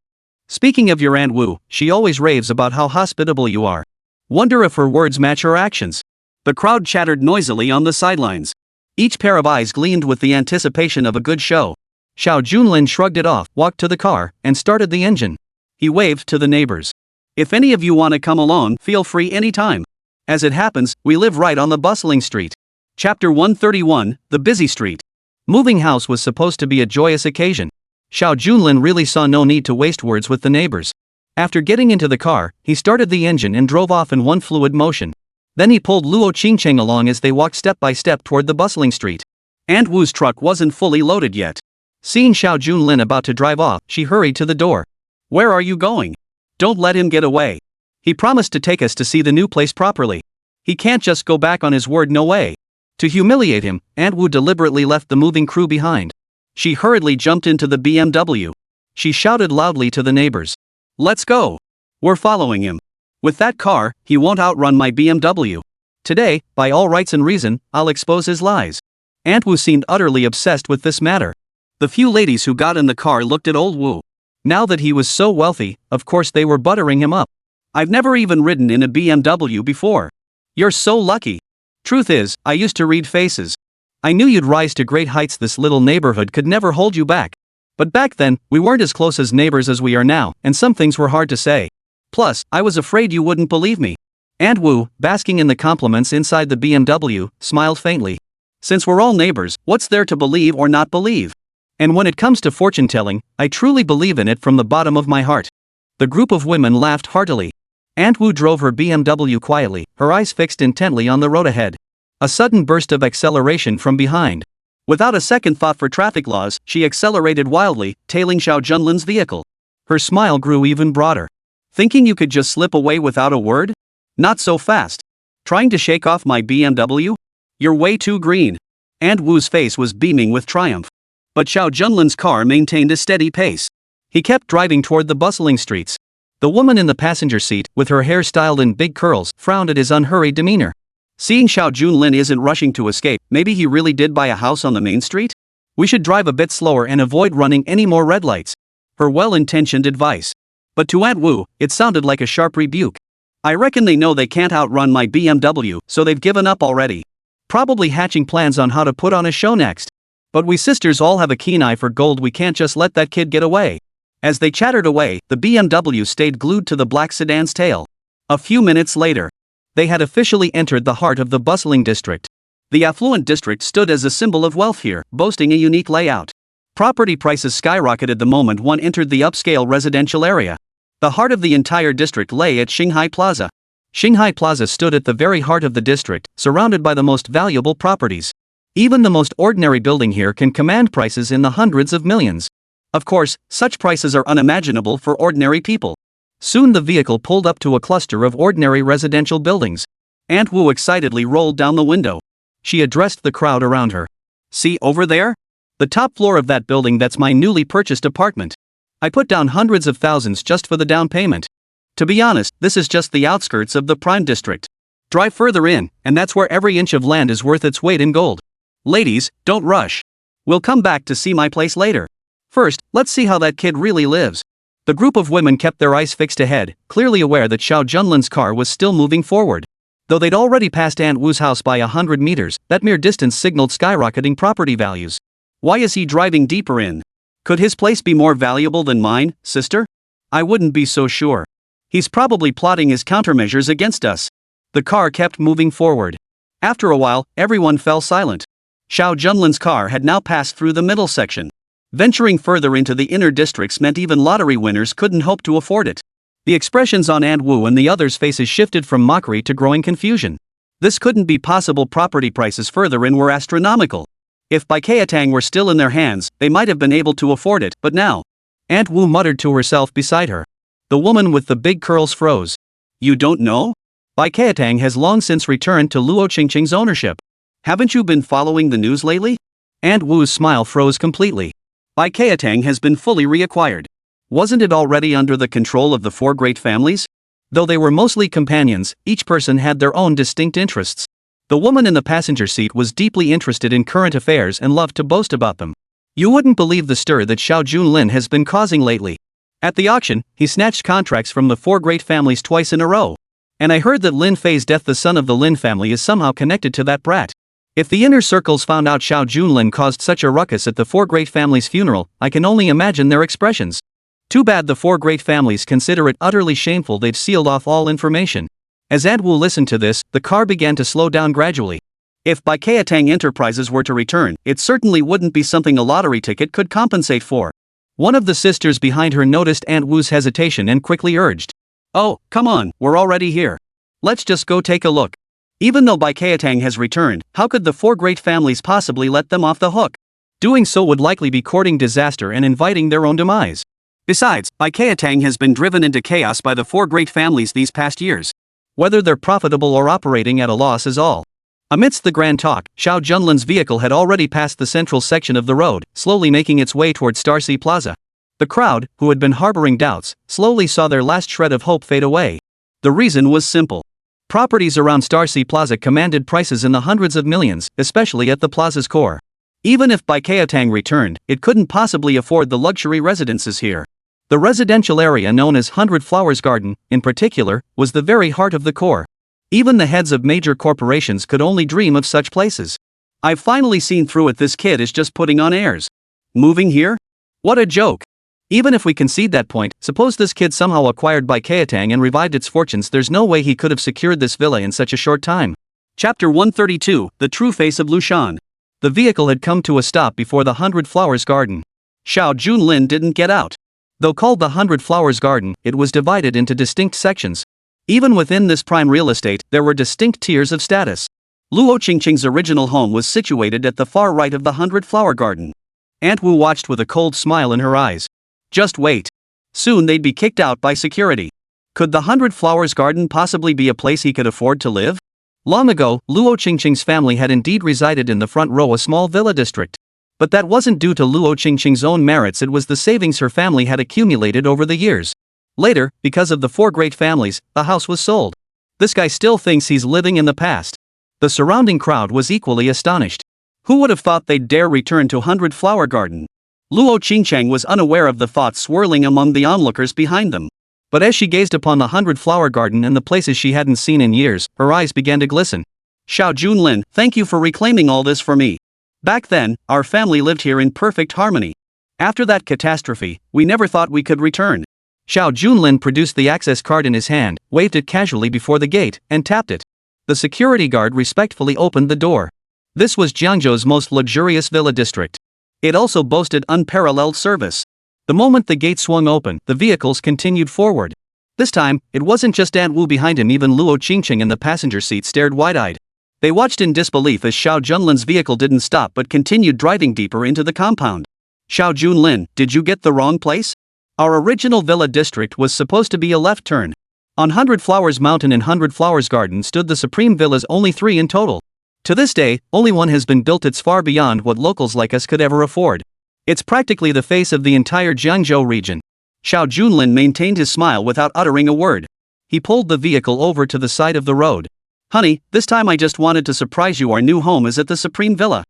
Speaker 1: Speaking of your Aunt Wu, she always raves about how hospitable you are. Wonder if her words match her actions. The crowd chattered noisily on the sidelines. Each pair of eyes gleamed with the anticipation of a good show. Xiao Junlin shrugged it off, walked to the car, and started the engine. He waved to the neighbors. If any of you want to come along, feel free anytime. As it happens, we live right on the bustling street. Chapter 131, The Busy Street. Moving house was supposed to be a joyous occasion. Xiao Junlin really saw no need to waste words with the neighbors. After getting into the car, he started the engine and drove off in one fluid motion. Then he pulled Luo Qingcheng along as they walked step by step toward the bustling street. Aunt Wu's truck wasn't fully loaded yet. Seeing Xiao Junlin about to drive off, she hurried to the door. Where are you going? Don't let him get away. He promised to take us to see the new place properly. He can't just go back on his word, no way. To humiliate him, Aunt Wu deliberately left the moving crew behind. She hurriedly jumped into the BMW. She shouted loudly to the neighbors. Let's go. We're following him. With that car, he won't outrun my BMW. Today, by all rights and reason, I'll expose his lies. Aunt Wu seemed utterly obsessed with this matter. The few ladies who got in the car looked at old Wu. Now that he was so wealthy, of course they were buttering him up. I've never even ridden in a BMW before. You're so lucky. Truth is, I used to read faces. I knew you'd rise to great heights. This little neighborhood could never hold you back. But back then, we weren't as close as neighbors as we are now, and some things were hard to say. Plus, I was afraid you wouldn't believe me. Aunt Wu, basking in the compliments inside the BMW, smiled faintly. Since we're all neighbors, what's there to believe or not believe? And when it comes to fortune-telling, I truly believe in it from the bottom of my heart. The group of women laughed heartily. Aunt Wu drove her BMW quietly, her eyes fixed intently on the road ahead. A sudden burst of acceleration from behind. Without a second thought for traffic laws, she accelerated wildly, tailing Xiao Junlin's vehicle. Her smile grew even broader. Thinking you could just slip away without a word? Not so fast. Trying to shake off my BMW? You're way too green. Aunt Wu's face was beaming with triumph. But Xiao Junlin's car maintained a steady pace. He kept driving toward the bustling streets. The woman in the passenger seat, with her hair styled in big curls, frowned at his unhurried demeanor. Seeing Xiao Junlin isn't rushing to escape, maybe he really did buy a house on the main street? We should drive a bit slower and avoid running any more red lights. Her well-intentioned advice. But to Aunt Wu, it sounded like a sharp rebuke. I reckon they know they can't outrun my BMW, so they've given up already. Probably hatching plans on how to put on a show next. But we sisters all have a keen eye for gold. We can't just let that kid get away. As they chattered away, the BMW stayed glued to the black sedan's tail. A few minutes later, they had officially entered the heart of the bustling district. The affluent district stood as a symbol of wealth here, boasting a unique layout. Property prices skyrocketed the moment one entered the upscale residential area. The heart of the entire district lay at Xinghai Plaza. Xinghai Plaza stood at the very heart of the district, surrounded by the most valuable properties. Even the most ordinary building here can command prices in the hundreds of millions. Of course, such prices are unimaginable for ordinary people. Soon the vehicle pulled up to a cluster of ordinary residential buildings. Aunt Wu excitedly rolled down the window. She addressed the crowd around her. See over there? The top floor of that building, that's my newly purchased apartment. I put down hundreds of thousands just for the down payment. To be honest, this is just the outskirts of the prime district. Drive further in, and that's where every inch of land is worth its weight in gold. Ladies, don't rush. We'll come back to see my place later. First, let's see how that kid really lives. The group of women kept their eyes fixed ahead, clearly aware that Xiao Junlin's car was still moving forward. Though they'd already passed Aunt Wu's house by 100 meters, that mere distance signaled skyrocketing property values. Why is he driving deeper in? Could his place be more valuable than mine, sister? I wouldn't be so sure. He's probably plotting his countermeasures against us. The car kept moving forward. After a while, everyone fell silent. Xiao Junlin's car had now passed through the middle section. Venturing further into the inner districts meant even lottery winners couldn't hope to afford it. The expressions on Aunt Wu and the others' faces shifted from mockery to growing confusion. This couldn't be possible. Property prices further in were astronomical. If Baikatang were still in their hands, they might have been able to afford it, but now. Aunt Wu muttered to herself beside her. The woman with the big curls froze. You don't know? Baikatang has long since returned to Luo Qingcheng's ownership. Haven't you been following the news lately? Aunt Wu's smile froze completely. Baikatang has been fully reacquired. Wasn't it already under the control of the four great families? Though they were mostly companions, each person had their own distinct interests.
Speaker 2: The woman in the passenger seat was deeply interested in current affairs and loved to boast about them. You wouldn't believe the stir that Xiao Junlin has been causing lately. At the auction, he snatched contracts from the 4 great families twice in a row. And I heard that Lin Fei's death, the son of the Lin family, is somehow connected to that brat. If the inner circles found out Xiao Junlin caused such a ruckus at the 4 great families' funeral, I can only imagine their expressions. Too bad the 4 great families consider it utterly shameful they've sealed off all information. As Wu listened to this, the car began to slow down gradually. If Baikatang Enterprises were to return, it certainly wouldn't be something a lottery ticket could compensate for. One of the sisters behind her noticed Wu's hesitation and quickly urged, "Oh, come on, we're already here. Let's just go take a look." Even though Baikatang has returned, how could the 4 great families possibly let them off the hook? Doing so would likely be courting disaster and inviting their own demise. Besides, Baikatang has been driven into chaos by the 4 great families these past years. Whether they're profitable or operating at a loss is all. Amidst the grand talk, Xiao Junlin's vehicle had already passed the central section of the road, slowly making its way toward Starsea Plaza. The crowd, who had been harboring doubts, slowly saw their last shred of hope fade away. The reason was simple. Properties around Starsea Plaza commanded prices in the hundreds of millions, especially at the plaza's core. Even if Baikatang returned, it couldn't possibly afford the luxury residences here. The residential area known as 100 Flowers Garden, in particular, was the very heart of the core. Even the heads of major corporations could only dream of such places. I've finally seen through it, this kid is just putting on airs. Moving here? What a joke. Even if we concede that point, suppose this kid somehow acquired Baikatang and revived its fortunes, there's no way he could have secured this villa in such a short time. Chapter 132, The True Face of Lushan. The vehicle had come to a stop before the 100 Flowers Garden. Xiao Junlin didn't get out. Though called the 100 Flowers Garden, it was divided into distinct sections. Even within this prime real estate, there were distinct tiers of status. Luo Qingcheng's original home was situated at the far right of the 100 Flower Garden. Wu watched with a cold smile in her eyes. Just wait. Soon they'd be kicked out by security. Could the 100 Flowers Garden possibly be a place he could afford to live? Long ago, Luo Qingcheng's family had indeed resided in the front row, a small villa district. But that wasn't due to Luo Qingcheng's own merits, it was the savings her family had accumulated over the years. Later, because of the 4 great families, the house was sold. This guy still thinks he's living in the past. The surrounding crowd was equally astonished. Who would have thought they'd dare return to 100 Flower Garden? Luo Qingcheng was unaware of the thoughts swirling among the onlookers behind them. But as she gazed upon the 100 Flower Garden and the places she hadn't seen in years, her eyes began to glisten. Xiao Junlin, thank you for reclaiming all this for me. Back then, our family lived here in perfect harmony. After that catastrophe, we never thought we could return. Xiao Junlin produced the access card in his hand, waved it casually before the gate, and tapped it. The security guard respectfully opened the door. This was Jiangzhou's most luxurious villa district. It also boasted unparalleled service. The moment the gate swung open, the vehicles continued forward. This time, it wasn't just Wu behind him, even Luo Qingcheng in the passenger seat stared wide-eyed. They watched in disbelief as Xiao Junlin's vehicle didn't stop but continued driving deeper into the compound. Xiao Junlin, did you get the wrong place? Our original villa district was supposed to be a left turn. On 100 Flowers Mountain and 100 Flowers Garden stood the supreme villas, only 3 in total. To this day, only one has been built. It's far beyond what locals like us could ever afford. It's practically the face of the entire Jiangzhou region. Xiao Junlin maintained his smile without uttering a word. He pulled the vehicle over to the side of the road. Honey, this time I just wanted to surprise you. Our new home is at the Supreme Villa.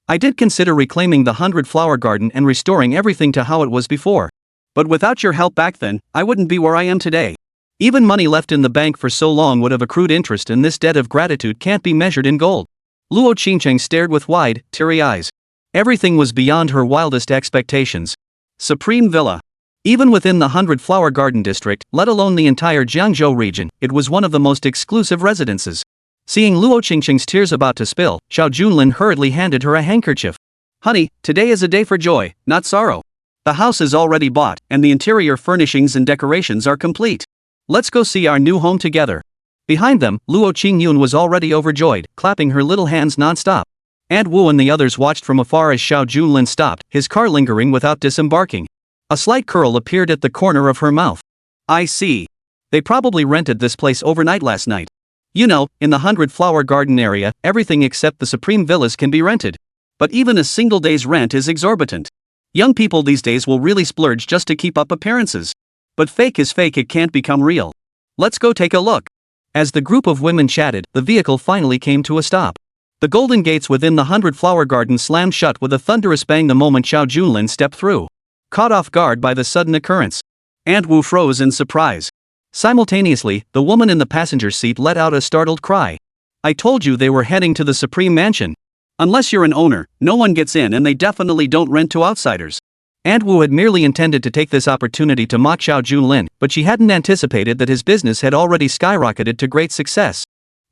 Speaker 2: I did consider reclaiming the 100 Flower Garden and restoring everything to how it was before. But without your help back then, I wouldn't be where I am today. Even money left in the bank for so long would have accrued interest, and this debt of gratitude can't be measured in gold. Luo Qingcheng stared with wide, teary eyes. Everything was beyond her wildest expectations. Supreme Villa. Even within the 100 Flower Garden district, let alone the entire Jiangzhou region, it was one of the most exclusive residences. Seeing Luo Qingcheng's tears about to spill, Xiao Junlin hurriedly handed her a handkerchief. Honey, today is a day for joy, not sorrow. The house is already bought, and the interior furnishings and decorations are complete. Let's go see our new home together. Behind them, Luo Qingyun was already overjoyed, clapping her little hands non-stop. Wu and the others watched from afar as Xiao Junlin stopped, his car lingering without disembarking. A slight curl appeared at the corner of her mouth. I see. They probably rented this place overnight last night. You know, in the 100 Flower Garden area, everything except the Supreme Villas can be rented. But even a single day's rent is exorbitant. Young people these days will really splurge just to keep up appearances. But fake is fake, it can't become real. Let's go take a look. As the group of women chatted, the vehicle finally came to a stop. The golden gates within the 100-flower garden slammed shut with a thunderous bang the moment Xiao Junlin stepped through. Caught off guard by the sudden occurrence,
Speaker 1: Aunt Wu froze in surprise.
Speaker 2: Simultaneously, the woman in the passenger seat let out a startled cry. "I told you they were heading to the Supreme Mansion.
Speaker 1: Unless you're an owner, no one gets in and they definitely don't rent to outsiders."
Speaker 2: Aunt Wu had merely intended to take this opportunity to mock Xiao Junlin, but she hadn't anticipated that his business had already skyrocketed to great success.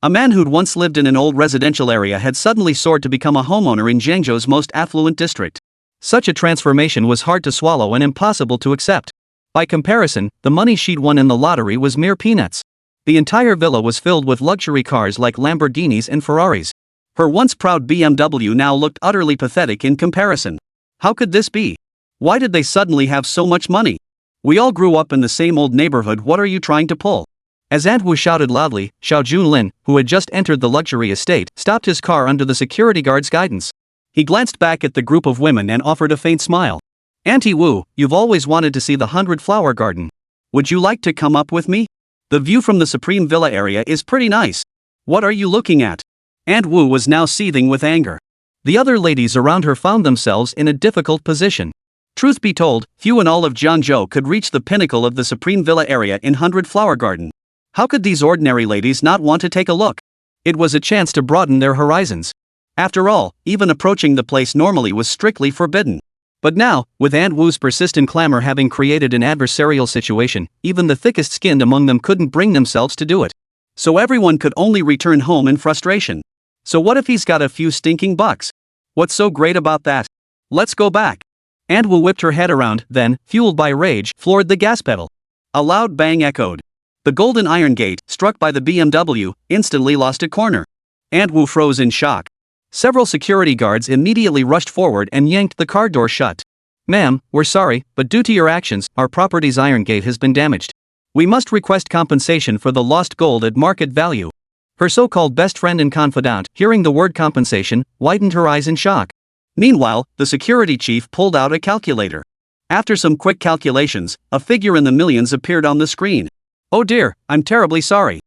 Speaker 1: A man who'd once lived in an old residential area had suddenly soared to become a homeowner in Jiangzhou's most affluent district.
Speaker 2: Such a transformation was hard to swallow and impossible to accept. By comparison, the money she'd won in the lottery was mere peanuts. The entire villa was filled with luxury cars like Lamborghinis and Ferraris.
Speaker 1: Her once proud BMW now looked utterly pathetic in comparison. How could this be? Why did they suddenly have so much money? We all grew up in the same old neighborhood, what are you trying to pull?
Speaker 2: As Aunt Wu shouted loudly, Xiao Junlin, who had just entered the luxury estate, stopped his car under the security guard's guidance.
Speaker 1: He glanced back at the group of women and offered a faint smile. "Auntie Wu, you've always wanted to see the 100-flower garden. Would you like to come up with me? The view from the Supreme Villa area is pretty nice. What are you looking at?" Aunt Wu was now seething with anger.
Speaker 2: The other ladies around her found themselves in a difficult position.
Speaker 1: Truth be told, few in all of Jiangzhou could reach the pinnacle of the Supreme Villa area in 100-flower garden. How could these ordinary ladies not want to take a look? It was a chance to broaden their horizons. After all, even approaching the place normally was strictly forbidden. But now, with Aunt Wu's persistent clamor having created an adversarial situation, even the thickest skinned among them couldn't bring themselves to do it. So everyone could only return home in frustration. So what if he's got a few stinking bucks? What's so great about that? Let's go back. Aunt Wu whipped her head around, then, fueled by rage, floored the gas pedal. A loud bang echoed. The golden iron gate, struck by the BMW, instantly lost a corner. Aunt Wu froze in shock. Several security guards immediately rushed forward and yanked the car door shut. "Ma'am, we're sorry, but due to your actions, our property's iron gate has been damaged. We must request compensation for the lost gold at market value." Her so-called best friend and confidant, hearing the word compensation, widened her eyes in shock. Meanwhile, the security chief pulled out a calculator. After some quick calculations, a figure in the millions appeared on the screen. "Oh dear, I'm terribly sorry.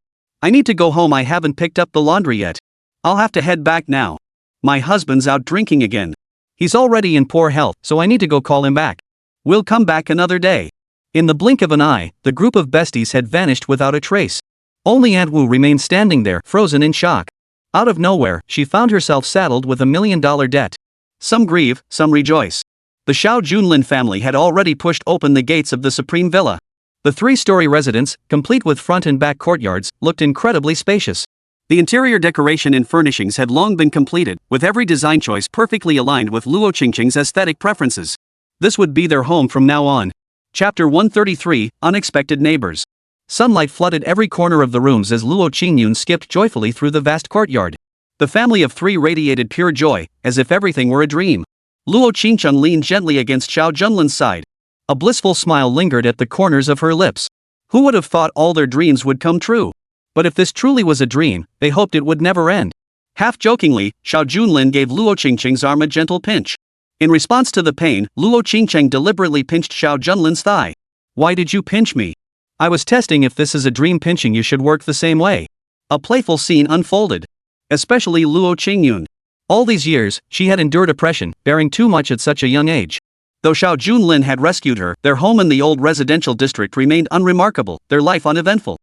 Speaker 1: I need to go home, I haven't picked up the laundry yet. I'll have to head back now. My husband's out drinking again. He's already in poor health, so I need to go call him back. We'll come back another day." In the blink of an eye, the group of besties had vanished without a trace. Only Aunt Wu remained standing there, frozen in shock. Out of nowhere, she found herself saddled with $1 million debt. Some grieve, some rejoice. The Xiao Junlin family had already pushed open the gates of the Supreme Villa. The three-story residence, complete with front and back courtyards, looked incredibly spacious. The interior decoration and furnishings had long been completed, with every design choice perfectly aligned with Luo Qingcheng's aesthetic preferences. This would be their home from now on. Chapter 133, Unexpected Neighbors. Sunlight flooded every corner of the rooms as Luo Qingcheng skipped joyfully through the vast courtyard. The family of three radiated pure joy, as if everything were a dream. Luo Qingcheng leaned gently against Xiao Junlin's side. A blissful smile lingered at the corners of her lips. Who would have thought all their dreams would come true? But if this truly was a dream, they hoped it would never end. Half-jokingly, Xiao Junlin gave Luo Qingcheng's arm a gentle pinch. In response to the pain, Luo Qingcheng deliberately pinched Xiao Junlin's thigh. "Why did you pinch me? I was testing if this is a dream. Pinching you should work the same way." A playful scene unfolded. Especially Luo Qingcheng. All these years, she had endured oppression, bearing too much at such a young age. Though Xiao Junlin had rescued her, their home in the old residential district remained unremarkable, their life uneventful.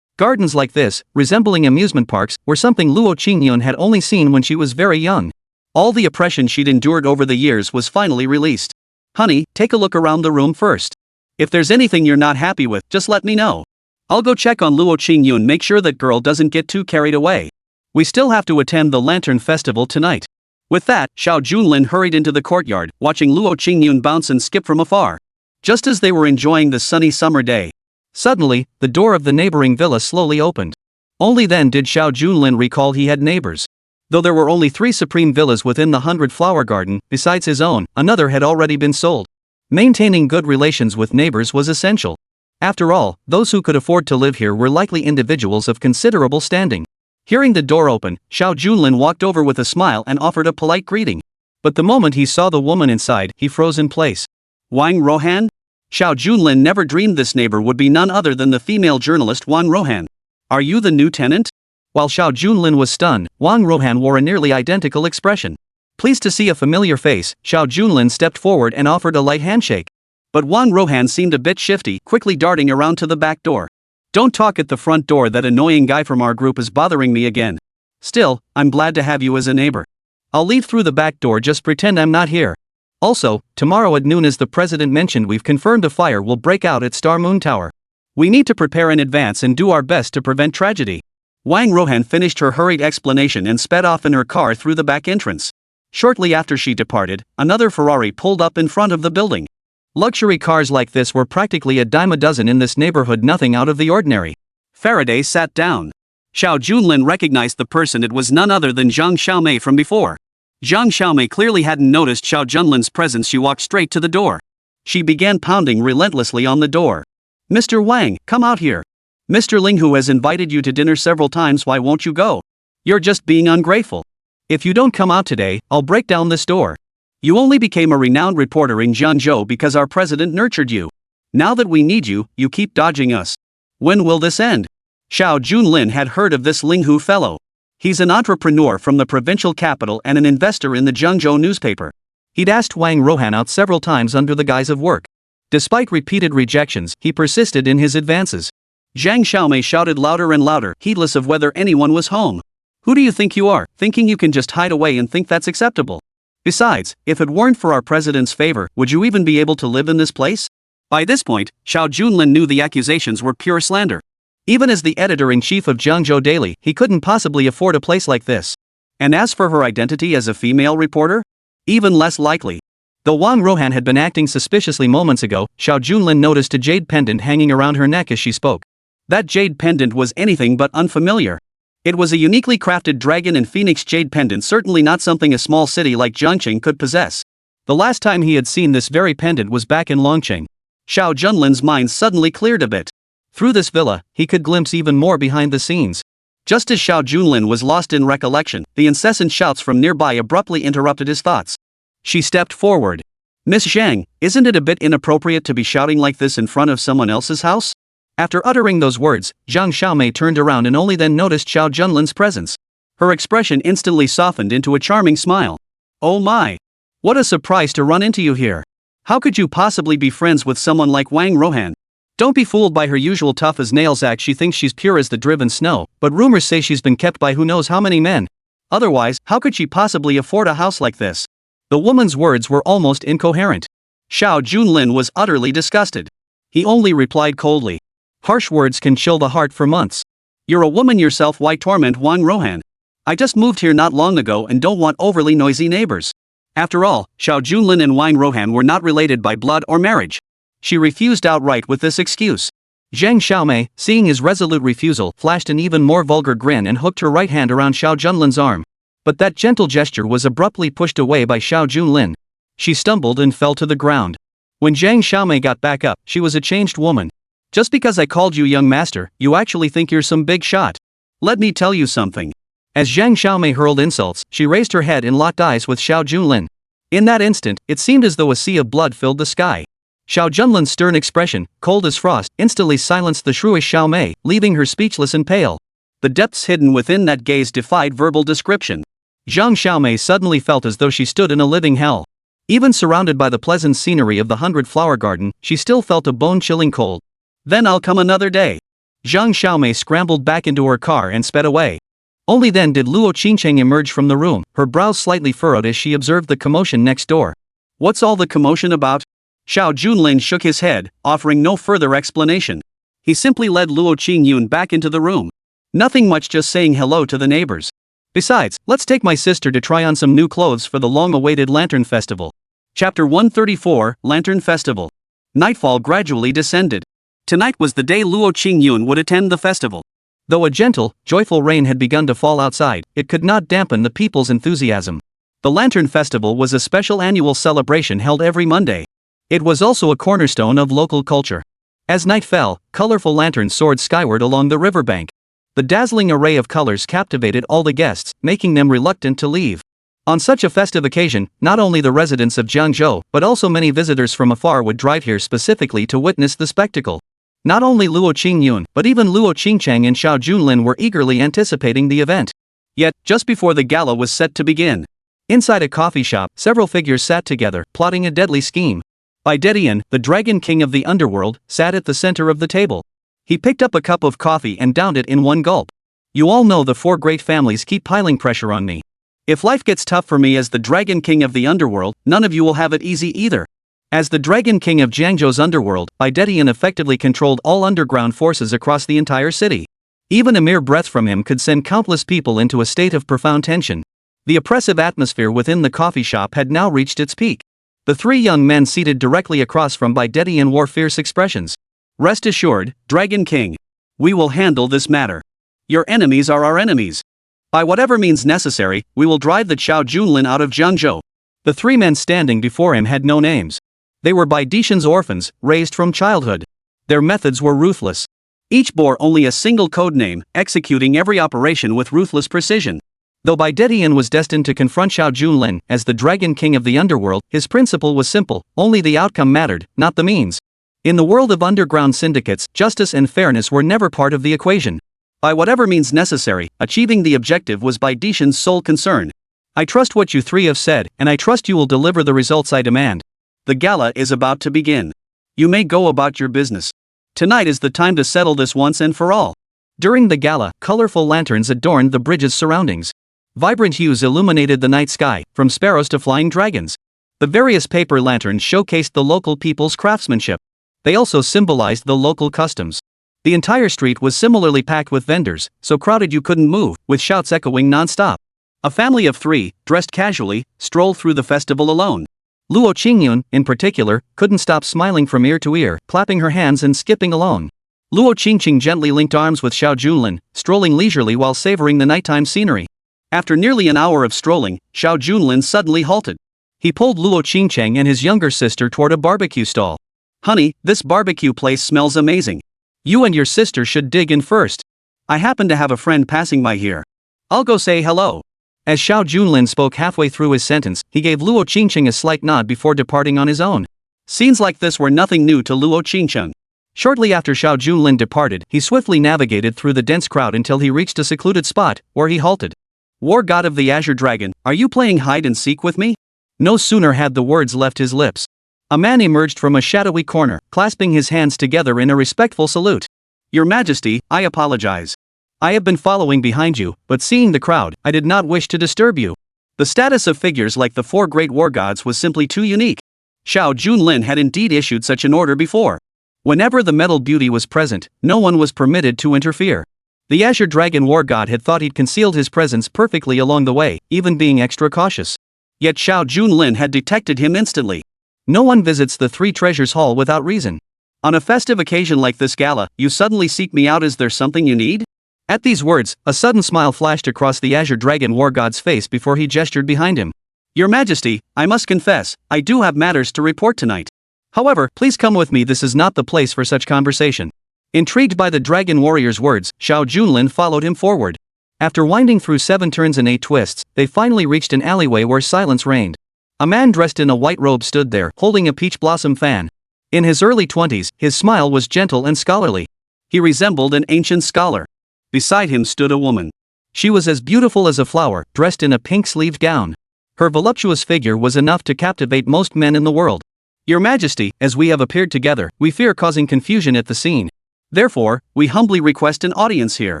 Speaker 1: Gardens like this, resembling amusement parks, were something Luo Qingcheng had only seen when she was very young. All the oppression she'd endured over the years was finally released. "Honey, take a look around the room first. If there's anything you're not happy with, just let me know. I'll go check on Luo Qingcheng, make sure that girl doesn't get too carried away. We still have to attend the Lantern Festival tonight." With that, Xiao Junlin hurried into the courtyard, watching Luo Qingcheng bounce and skip from afar. Just as they were enjoying the sunny summer day, suddenly, the door of the neighboring villa slowly opened. Only then did Xiao Junlin recall he had neighbors. Though there were only 3 supreme villas within the 100-flower garden, besides his own, another had already been sold. Maintaining good relations with neighbors was essential. After all, those who could afford to live here were likely individuals of considerable standing. Hearing the door open, Xiao Junlin walked over with a smile and offered a polite greeting. But the moment he saw the woman inside, he froze in place. Wang Rohan? Xiao Junlin never dreamed this neighbor would be none other than the female journalist Wang Rohan. Are you the new tenant?
Speaker 2: While Xiao Junlin was stunned, Wang Rohan wore a nearly identical expression. Pleased to see a familiar face, Xiao Junlin stepped forward and offered a light handshake.
Speaker 1: But Wang Rohan seemed a bit shifty, quickly darting around to the back door. Don't talk at the front door, that annoying guy from our group is bothering me again. Still, I'm glad to have you as a neighbor. I'll leave through the back door, just pretend I'm not here. Also, tomorrow at noon, as the president mentioned, we've confirmed a fire will break out at Star Moon Tower. We need to prepare in advance and do our best to prevent tragedy. Wang Rohan finished her hurried explanation and sped off in her car through the back entrance. Shortly after she departed, another Ferrari pulled up in front of the building. Luxury cars like this were practically a dime a dozen in this neighborhood, nothing out of the ordinary. Faraday sat down. Xiao Junlin recognized the person. It was none other than Zhang Xiaomei from before. Zhang Xiaomei clearly hadn't noticed Xiao Junlin's presence. She walked straight to the door. She began pounding relentlessly on the door. Mr. Wang, come out here. Mr. Ling, who has invited you to dinner several times, why won't you go? You're just being ungrateful. If you don't come out today, I'll break down this door. You only became a renowned reporter in Jiangzhou because our president nurtured you. Now that we need you, you keep dodging us. When will this end? Xiao Junlin had heard of this Ling Hu fellow. He's an entrepreneur from the provincial capital and an investor in the Jiangzhou newspaper. He'd asked Wang Rohan out several times under the guise of work. Despite repeated rejections, he persisted in his advances. Zhang Xiaomei shouted louder and louder, heedless of whether anyone was home. Who do you think you are, thinking you can just hide away and think that's acceptable? Besides, if it weren't for our president's favor, would you even be able to live in this place? By this point, Xiao Junlin knew the accusations were pure slander. Even as the editor-in-chief of Jiangzhou Daily, he couldn't possibly afford a place like this. And as for her identity as a female reporter? Even less likely. Though Wang Rohan had been acting suspiciously moments ago, Xiao Junlin noticed a jade pendant hanging around her neck as she spoke. That jade pendant was anything but unfamiliar. It was a uniquely crafted dragon and phoenix jade pendant, certainly not something a small city like Jiangzhou could possess. The last time he had seen this very pendant was back in Longqing. Xiao Junlin's mind suddenly cleared a bit. Through this villa, he could glimpse even more behind the scenes. Just as Xiao Junlin was lost in recollection, the incessant shouts from nearby abruptly interrupted his thoughts. She stepped forward. Miss Zhang, isn't it a bit inappropriate to be shouting like this in front of someone else's house? After uttering those words, Zhang Xiaomei turned around and only then noticed Xiao Junlin's presence. Her expression instantly softened into a charming smile. Oh my! What a surprise to run into you here. How could you possibly be friends with someone like Wang Rohan? Don't be fooled by her usual tough as nails act. She thinks she's pure as the driven snow, but rumors say she's been kept by who knows how many men. Otherwise, how could she possibly afford a house like this? The woman's words were almost incoherent. Xiao Junlin was utterly disgusted. He only replied coldly. Harsh words can chill the heart for months. You're a woman yourself, why torment Wang Rohan? I just moved here not long ago and don't want overly noisy neighbors. After all, Xiao Junlin and Wang Rohan were not related by blood or marriage. She refused outright with this excuse. Zhang Xiaomei, seeing his resolute refusal, flashed an even more vulgar grin and hooked her right hand around Xiao Junlin's arm. But that gentle gesture was abruptly pushed away by Xiao Junlin. She stumbled and fell to the ground. When Zhang Xiaomei got back up, she was a changed woman. Just because I called you young master, you actually think you're some big shot. Let me tell you something. As Zhang Xiaomei hurled insults, she raised her head and locked eyes with Xiao Junlin. In that instant, it seemed as though a sea of blood filled the sky. Xiao Junlin's stern expression, cold as frost, instantly silenced the shrewish Xiaomei, leaving her speechless and pale. The depths hidden within that gaze defied verbal description. Zhang Xiaomei suddenly felt as though she stood in a living hell. Even surrounded by the pleasant scenery of the 100-flower garden, she still felt a bone-chilling cold. Then I'll come another day. Zhang Xiaomei scrambled back into her car and sped away. Only then did Luo Qingcheng emerge from the room, her brows slightly furrowed as she observed the commotion next door. What's all the commotion about? Xiao Junlin shook his head, offering no further explanation. He simply led Luo Qingyun back into the room. Nothing much, just saying hello to the neighbors. Besides, let's take my sister to try on some new clothes for the long-awaited Lantern Festival. Chapter 134, Lantern Festival. Nightfall gradually descended. Tonight was the day Luo Qingyun would attend the festival. Though a gentle, joyful rain had begun to fall outside, it could not dampen the people's enthusiasm. The Lantern Festival was a special annual celebration held every Monday. It was also a cornerstone of local culture. As night fell, colorful lanterns soared skyward along the riverbank. The dazzling array of colors captivated all the guests, making them reluctant to leave. On such a festive occasion, not only the residents of Jiangzhou, but also many visitors from afar would drive here specifically to witness the spectacle.
Speaker 2: Not only Luo Qingyun, but even Luo Qingcheng and Xiao Junlin were eagerly anticipating the event.
Speaker 1: Yet, just before the gala was set to begin,
Speaker 2: inside a coffee shop, several figures sat together, plotting a deadly scheme. Baidetian, the Dragon King of the underworld, sat at the center of the table. He picked up a cup of coffee and downed it in one gulp. You all know the four great families keep piling pressure on me.
Speaker 1: If life gets tough for me as the Dragon King of the underworld, none of you will have it easy either.
Speaker 2: As the Dragon King of Jiangzhou's underworld, Baidetian effectively controlled all underground forces across the entire city. Even a mere breath from him could send countless people into a state of profound tension. The oppressive atmosphere within the coffee shop had now reached its peak. The three young men seated directly across from Baidetian wore fierce expressions.
Speaker 1: Rest assured, Dragon King. We will handle this matter. Your enemies are our enemies. By whatever means necessary, we will drive the Xiao Junlin out of Jiangzhou.
Speaker 2: The three men standing before him had no names. They were Baidetian's orphans, raised from childhood. Their methods were ruthless.
Speaker 1: Each bore only a single code name, executing every operation with ruthless precision.
Speaker 2: Though Baidetian was destined to confront Xiao Junlin as the Dragon King of the underworld, his principle was simple: only the outcome mattered, not the means. In the world of underground syndicates, justice and fairness were never part of the equation.
Speaker 1: By whatever means necessary, achieving the objective was Baidetian's sole concern.
Speaker 2: I trust what you three have said, and I trust you will deliver the results I demand.
Speaker 1: The gala is about to begin. You may go about your business. Tonight is the time to settle this once and for all.
Speaker 2: During the gala, colorful lanterns adorned the bridge's surroundings. Vibrant hues illuminated the night sky, from sparrows to flying dragons. The various paper lanterns showcased the local people's craftsmanship. They also symbolized the local customs. The entire street was similarly packed with vendors, so crowded you couldn't move, with shouts echoing non-stop.
Speaker 1: A family of three, dressed casually, strolled through the festival alone.
Speaker 2: Luo Qingyun, in particular, couldn't stop smiling from ear to ear, clapping her hands and skipping along. Luo Qingcheng gently linked arms with Xiao Junlin, strolling leisurely while savoring the nighttime scenery.
Speaker 1: After nearly an hour of strolling, Xiao Junlin suddenly halted.
Speaker 2: He pulled Luo Qingcheng and his younger sister toward a barbecue stall.
Speaker 1: Honey, this barbecue place smells amazing.
Speaker 2: You and your sister should dig in first.
Speaker 1: I happen to have a friend passing by here. I'll go say hello.
Speaker 2: As Xiao Junlin spoke halfway through his sentence, he gave Luo Qingcheng a slight nod before departing on his own.
Speaker 1: Scenes like this were nothing new to Luo Qingcheng.
Speaker 2: Shortly after Xiao Junlin departed, he swiftly navigated through the dense crowd until he reached a secluded spot, where he halted.
Speaker 1: War God of the Azure Dragon, are you playing hide and seek with me?
Speaker 2: No sooner had the words left his lips. A man emerged from a shadowy corner, clasping his hands together in a respectful salute.
Speaker 1: Your Majesty, I apologize.
Speaker 2: I have been following behind you, but seeing the crowd, I did not wish to disturb you.
Speaker 1: The status of figures like the four great war gods was simply too unique. Xiao Junlin had indeed issued such an order before. Whenever the metal beauty was present, no one was permitted to interfere. The Azure Dragon War God had thought he'd concealed his presence perfectly along the way, even being extra cautious. Yet Xiao Junlin had detected him instantly.
Speaker 2: No one visits the Three Treasures Hall without reason.
Speaker 1: On a festive occasion like this gala, you suddenly seek me out. Is there something you need?
Speaker 2: At these words, a sudden smile flashed across the Azure Dragon War God's face before he gestured behind him.
Speaker 1: Your Majesty, I must confess, I do have matters to report tonight.
Speaker 2: However, please come with me. This is not the place for such conversation. Intrigued by the Dragon Warrior's words, Xiao Junlin followed him forward. After winding through 7 turns and 8 twists, they finally reached an alleyway where silence reigned. A man dressed in a white robe stood there, holding a peach blossom fan. In his early 20s, his smile was gentle and scholarly.
Speaker 1: He resembled an ancient scholar. Beside him stood a woman.
Speaker 2: She was as beautiful as a flower, dressed in a pink-sleeved gown. Her voluptuous figure was enough to captivate most men in the world. Your Majesty, as we have appeared together, we fear causing confusion at the scene.
Speaker 1: Therefore, we humbly request an audience here.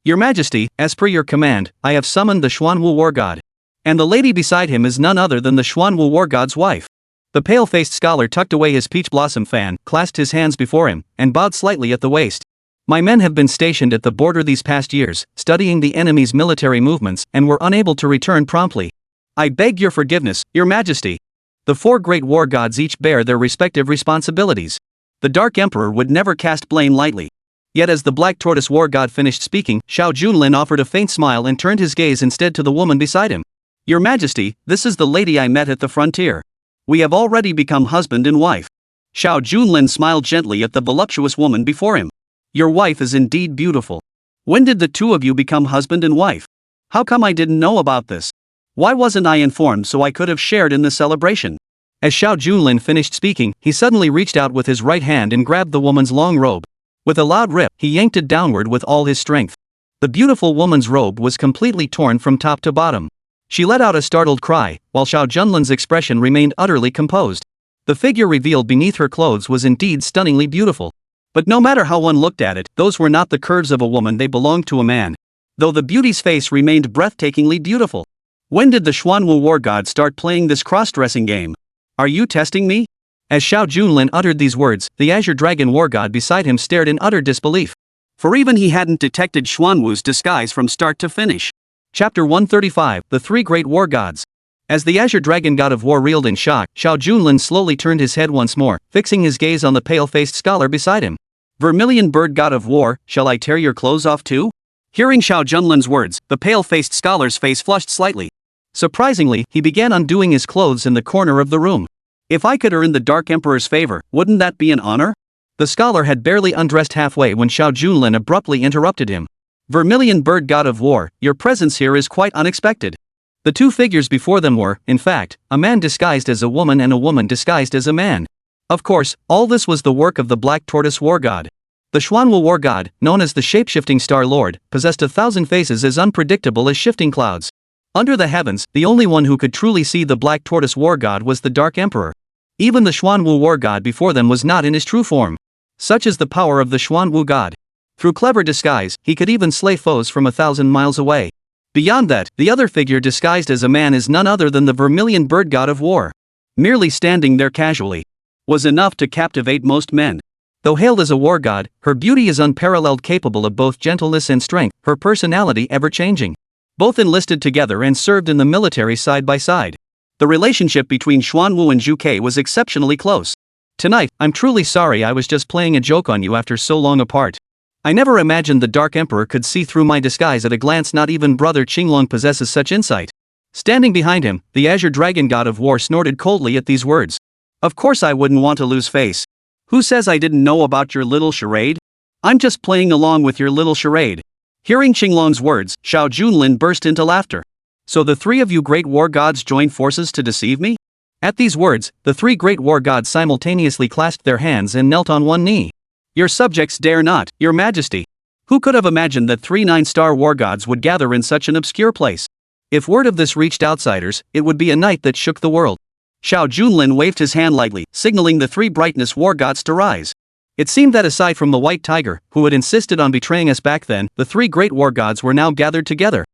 Speaker 2: Your Majesty, as per your command, I have summoned the Xuanwu War God. And the lady beside him is none other than the Xuanwu War God's wife. The pale-faced scholar tucked away his peach blossom fan, clasped his hands before him, and bowed slightly at the waist. My men have been stationed at the border these past years, studying the enemy's military movements, and were unable to return promptly. I beg your forgiveness, Your Majesty. The 4 great war gods each bear their respective responsibilities. The Dark Emperor would never cast blame lightly. Yet as the Black Tortoise War God finished speaking, Xiao Junlin offered a faint smile and turned his gaze instead to the woman beside him. Your Majesty, this is the lady I met at the frontier. We have already become husband and wife.
Speaker 1: Xiao Junlin smiled gently at the voluptuous woman before him. Your wife is indeed beautiful. When did the two of you become husband and wife? How come I didn't know about this? Why wasn't I informed so I could have shared in the celebration? As Xiao Junlin finished speaking, he suddenly reached out with his right hand and grabbed the woman's long robe.
Speaker 2: With a loud rip, he yanked it downward with all his strength. The beautiful woman's robe was completely torn from top to bottom. She let out a startled cry, while Xiao Junlin's expression remained utterly composed. The figure revealed beneath her clothes was indeed stunningly beautiful. But no matter how one looked at it, those were not the curves of a woman, they belonged to a man. Though the beauty's face remained breathtakingly beautiful. When did the Xuanwu war god start playing this cross-dressing game? Are you testing me? As Xiao Junlin uttered these words, the Azure Dragon war god beside him stared in utter disbelief. For even he hadn't detected Xuanwu's disguise from start to finish. Chapter 135, The Three Great War Gods. As the Azure Dragon god of war reeled in shock, Xiao Junlin slowly turned his head once more, fixing his gaze on the pale-faced scholar beside him. Vermilion bird god of war, shall I tear your clothes off too? Hearing Xiao Junlin's words, the pale-faced scholar's face flushed slightly. Surprisingly, he began undoing his clothes in the corner of the room. If I could earn the Dark Emperor's favor, wouldn't that be an honor? The scholar had barely undressed halfway when Xiao Junlin abruptly interrupted him. Vermilion bird god of war, your presence here is quite unexpected. The two figures before them were, in fact, a man disguised as a woman and a woman disguised as a man. Of course, all this was the work of the Black Tortoise War God. The Xuanwu War God, known as the Shapeshifting Star Lord, possessed 1,000 faces as unpredictable as shifting clouds. Under the heavens, the only one who could truly see the Black Tortoise War God was the Dark Emperor. Even the Xuanwu War God before them was not in his true form. Such is the power of the Xuanwu God. Through clever disguise, he could even slay foes from 1,000 miles away. Beyond that, the other figure disguised as a man is none other than the Vermilion Bird God of War. Merely standing there casually was enough to captivate most men. Though hailed as a war god, her beauty is unparalleled, capable of both gentleness and strength, her personality ever-changing. Both enlisted together and served in the military side by side. The relationship between Xuanwu and Zhu Ke was exceptionally close. Tonight, I'm truly sorry I was just playing a joke on you after so long apart. I never imagined the Dark Emperor could see through my disguise at a glance. Not even Brother Qinglong possesses such insight. Standing behind him, the Azure Dragon God of War snorted coldly at these words. Of course I wouldn't want to lose face. Who says I didn't know about your little charade? I'm just playing along with your little charade. Hearing Qinglong's words, Xiao Junlin burst into laughter. So the three of you great war gods joined forces to deceive me? At these words, the three great war gods simultaneously clasped their hands and knelt on one knee. Your subjects dare not, your majesty. Who could have imagined that 3 9-star war gods would gather in such an obscure place? If word of this reached outsiders, it would be a night that shook the world. Xiao Junlin waved his hand lightly, signaling the 3 brightness war gods to rise. It seemed that aside from the White Tiger, who had insisted on betraying us back then, the 3 great war gods were now gathered together.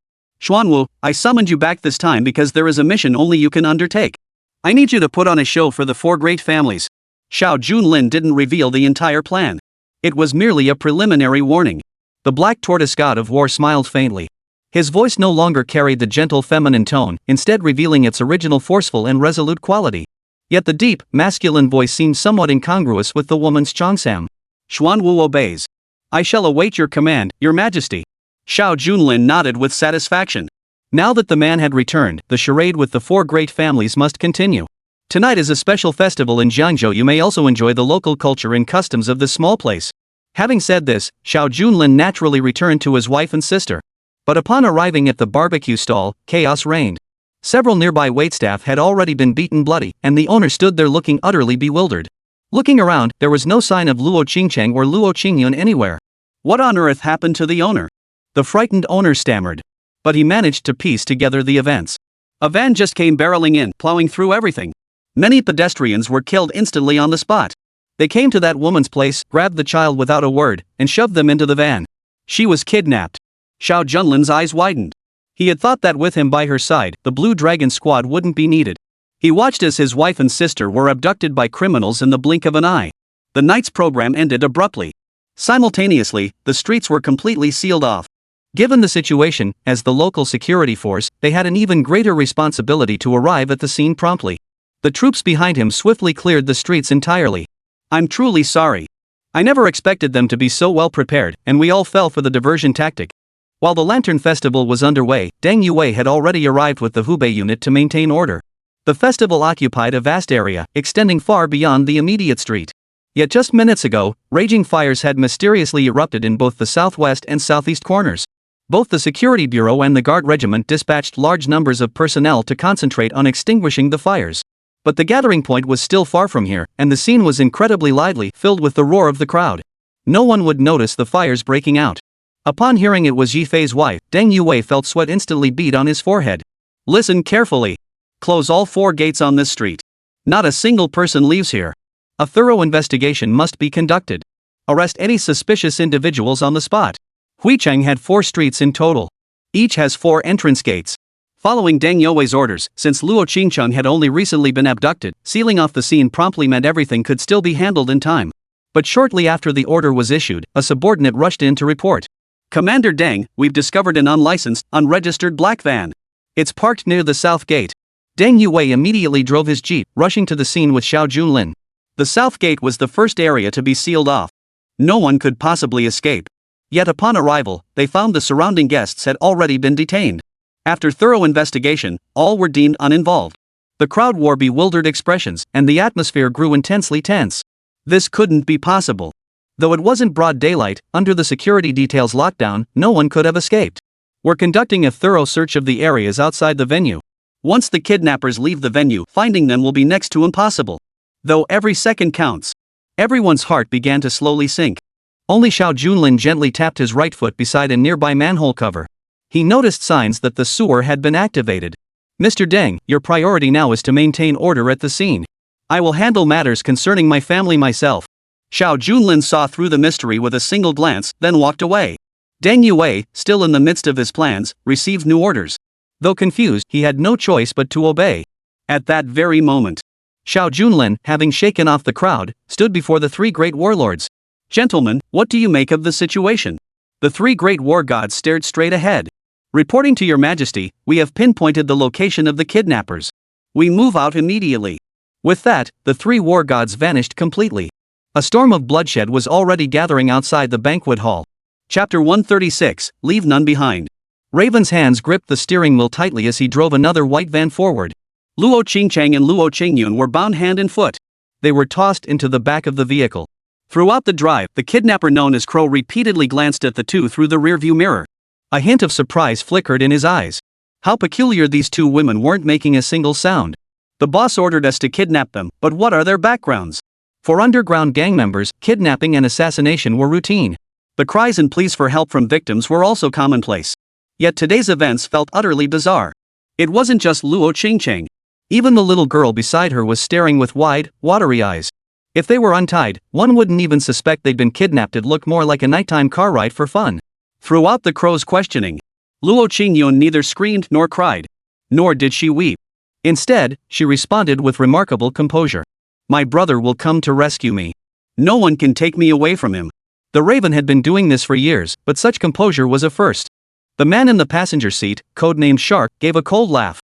Speaker 2: Xuanwu, I summoned you back this time because there is a mission only you can undertake. I need you to put on a show for the 4 great families. Xiao Junlin didn't reveal the entire plan. It was merely a preliminary warning. The Black Tortoise God of War smiled faintly. His voice no longer carried the gentle feminine tone, instead revealing its original forceful and resolute quality. Yet the deep, masculine voice seemed somewhat incongruous with the woman's cheongsam. Xuanwu obeys. I shall await your command, your majesty. Xiao Junlin nodded with satisfaction. Now that the man had returned, the charade with the 4 great families must continue. Tonight is a special festival in Jiangzhou. You may also enjoy the local culture and customs of this small place. Having said this, Xiao Junlin naturally returned to his wife and sister. But upon arriving at the barbecue stall, chaos reigned. Several nearby waitstaff had already been beaten bloody, and the owner stood there looking utterly bewildered. Looking around, there was no sign of Luo Qingcheng or Luo Qingyun anywhere. What on earth happened to the owner? The frightened owner stammered. But he managed to piece together the events. A van just came barreling in, plowing through everything. Many pedestrians were killed instantly on the spot. They came to that woman's place, grabbed the child without a word, and shoved them into the van. She was kidnapped. Xiao Junlin's eyes widened. He had thought that with him by her side, the Blue Dragon squad wouldn't be needed. He watched as his wife and sister were abducted by criminals in the blink of an eye. The night's program ended abruptly. Simultaneously, the streets were completely sealed off. Given the situation, as the local security force, they had an even greater responsibility to arrive at the scene promptly. The troops behind him swiftly cleared the streets entirely. I'm truly sorry. I never expected them to be so well prepared, and we all fell for the diversion tactic. While the Lantern Festival was underway, Deng Yue had already arrived with the Hubei unit to maintain order. The festival occupied a vast area, extending far beyond the immediate street. Yet just minutes ago, raging fires had mysteriously erupted in both the southwest and southeast corners. Both the Security Bureau and the Guard Regiment dispatched large numbers of personnel to concentrate on extinguishing the fires. But the gathering point was still far from here, and the scene was incredibly lively, filled with the roar of the crowd. No one would notice the fires breaking out. Upon hearing it was Yi Fei's wife, Deng Yue felt sweat instantly bead on his forehead. Listen carefully. Close all 4 gates on this street. Not a single person leaves here. A thorough investigation must be conducted. Arrest any suspicious individuals on the spot. Huicheng had 4 streets in total. Each has 4 entrance gates. Following Deng Yue's orders, since Luo Qingcheng had only recently been abducted, sealing off the scene promptly meant everything could still be handled in time. But shortly after the order was issued, a subordinate rushed in to report. Commander Deng, we've discovered an unlicensed, unregistered black van. It's parked near the south gate. Deng Yue immediately drove his jeep, rushing to the scene with Xiao Junlin. The south gate was the first area to be sealed off. No one could possibly escape. Yet upon arrival, they found the surrounding guests had already been detained. After thorough investigation, all were deemed uninvolved. The crowd wore bewildered expressions, and the atmosphere grew intensely tense. This couldn't be possible. Though it wasn't broad daylight, under the security details lockdown, no one could have escaped. We're conducting a thorough search of the areas outside the venue. Once the kidnappers leave the venue, finding them will be next to impossible. Though every second counts. Everyone's heart began to slowly sink. Only Xiao Junlin gently tapped his right foot beside a nearby manhole cover. He noticed signs that the sewer had been activated. Mr. Deng, your priority now is to maintain order at the scene. I will handle matters concerning my family myself. Xiao Junlin saw through the mystery with a single glance, then walked away. Deng Yue, still in the midst of his plans, received new orders. Though confused, he had no choice but to obey. At that very moment, Xiao Junlin, having shaken off the crowd, stood before the 3 great warlords. Gentlemen, what do you make of the situation? The 3 great war gods stared straight ahead. Reporting to your majesty, we have pinpointed the location of the kidnappers. We move out immediately. With that, the 3 war gods vanished completely. A storm of bloodshed was already gathering outside the banquet hall. Chapter 136, Leave None Behind. Raven's hands gripped the steering wheel tightly as he drove another white van forward. Luo Qingcheng and Luo Qingyun were bound hand and foot. They were tossed into the back of the vehicle. Throughout the drive, the kidnapper known as Crow repeatedly glanced at the 2 through the rearview mirror. A hint of surprise flickered in his eyes. How peculiar these 2 women weren't making a single sound. The boss ordered us to kidnap them, but what are their backgrounds? For underground gang members, kidnapping and assassination were routine. The cries and pleas for help from victims were also commonplace. Yet today's events felt utterly bizarre. It wasn't just Luo Qingcheng. Even the little girl beside her was staring with wide, watery eyes. If they were untied, one wouldn't even suspect they'd been kidnapped. It looked more like a nighttime car ride for fun. Throughout the crow's questioning, Luo Qingyun neither screamed nor cried. Nor did she weep. Instead, she responded with remarkable composure. My brother will come to rescue me. No one can take me away from him. The Raven had been doing this for years, but such composure was a first. The man in the passenger seat, codenamed Shark, gave a cold laugh.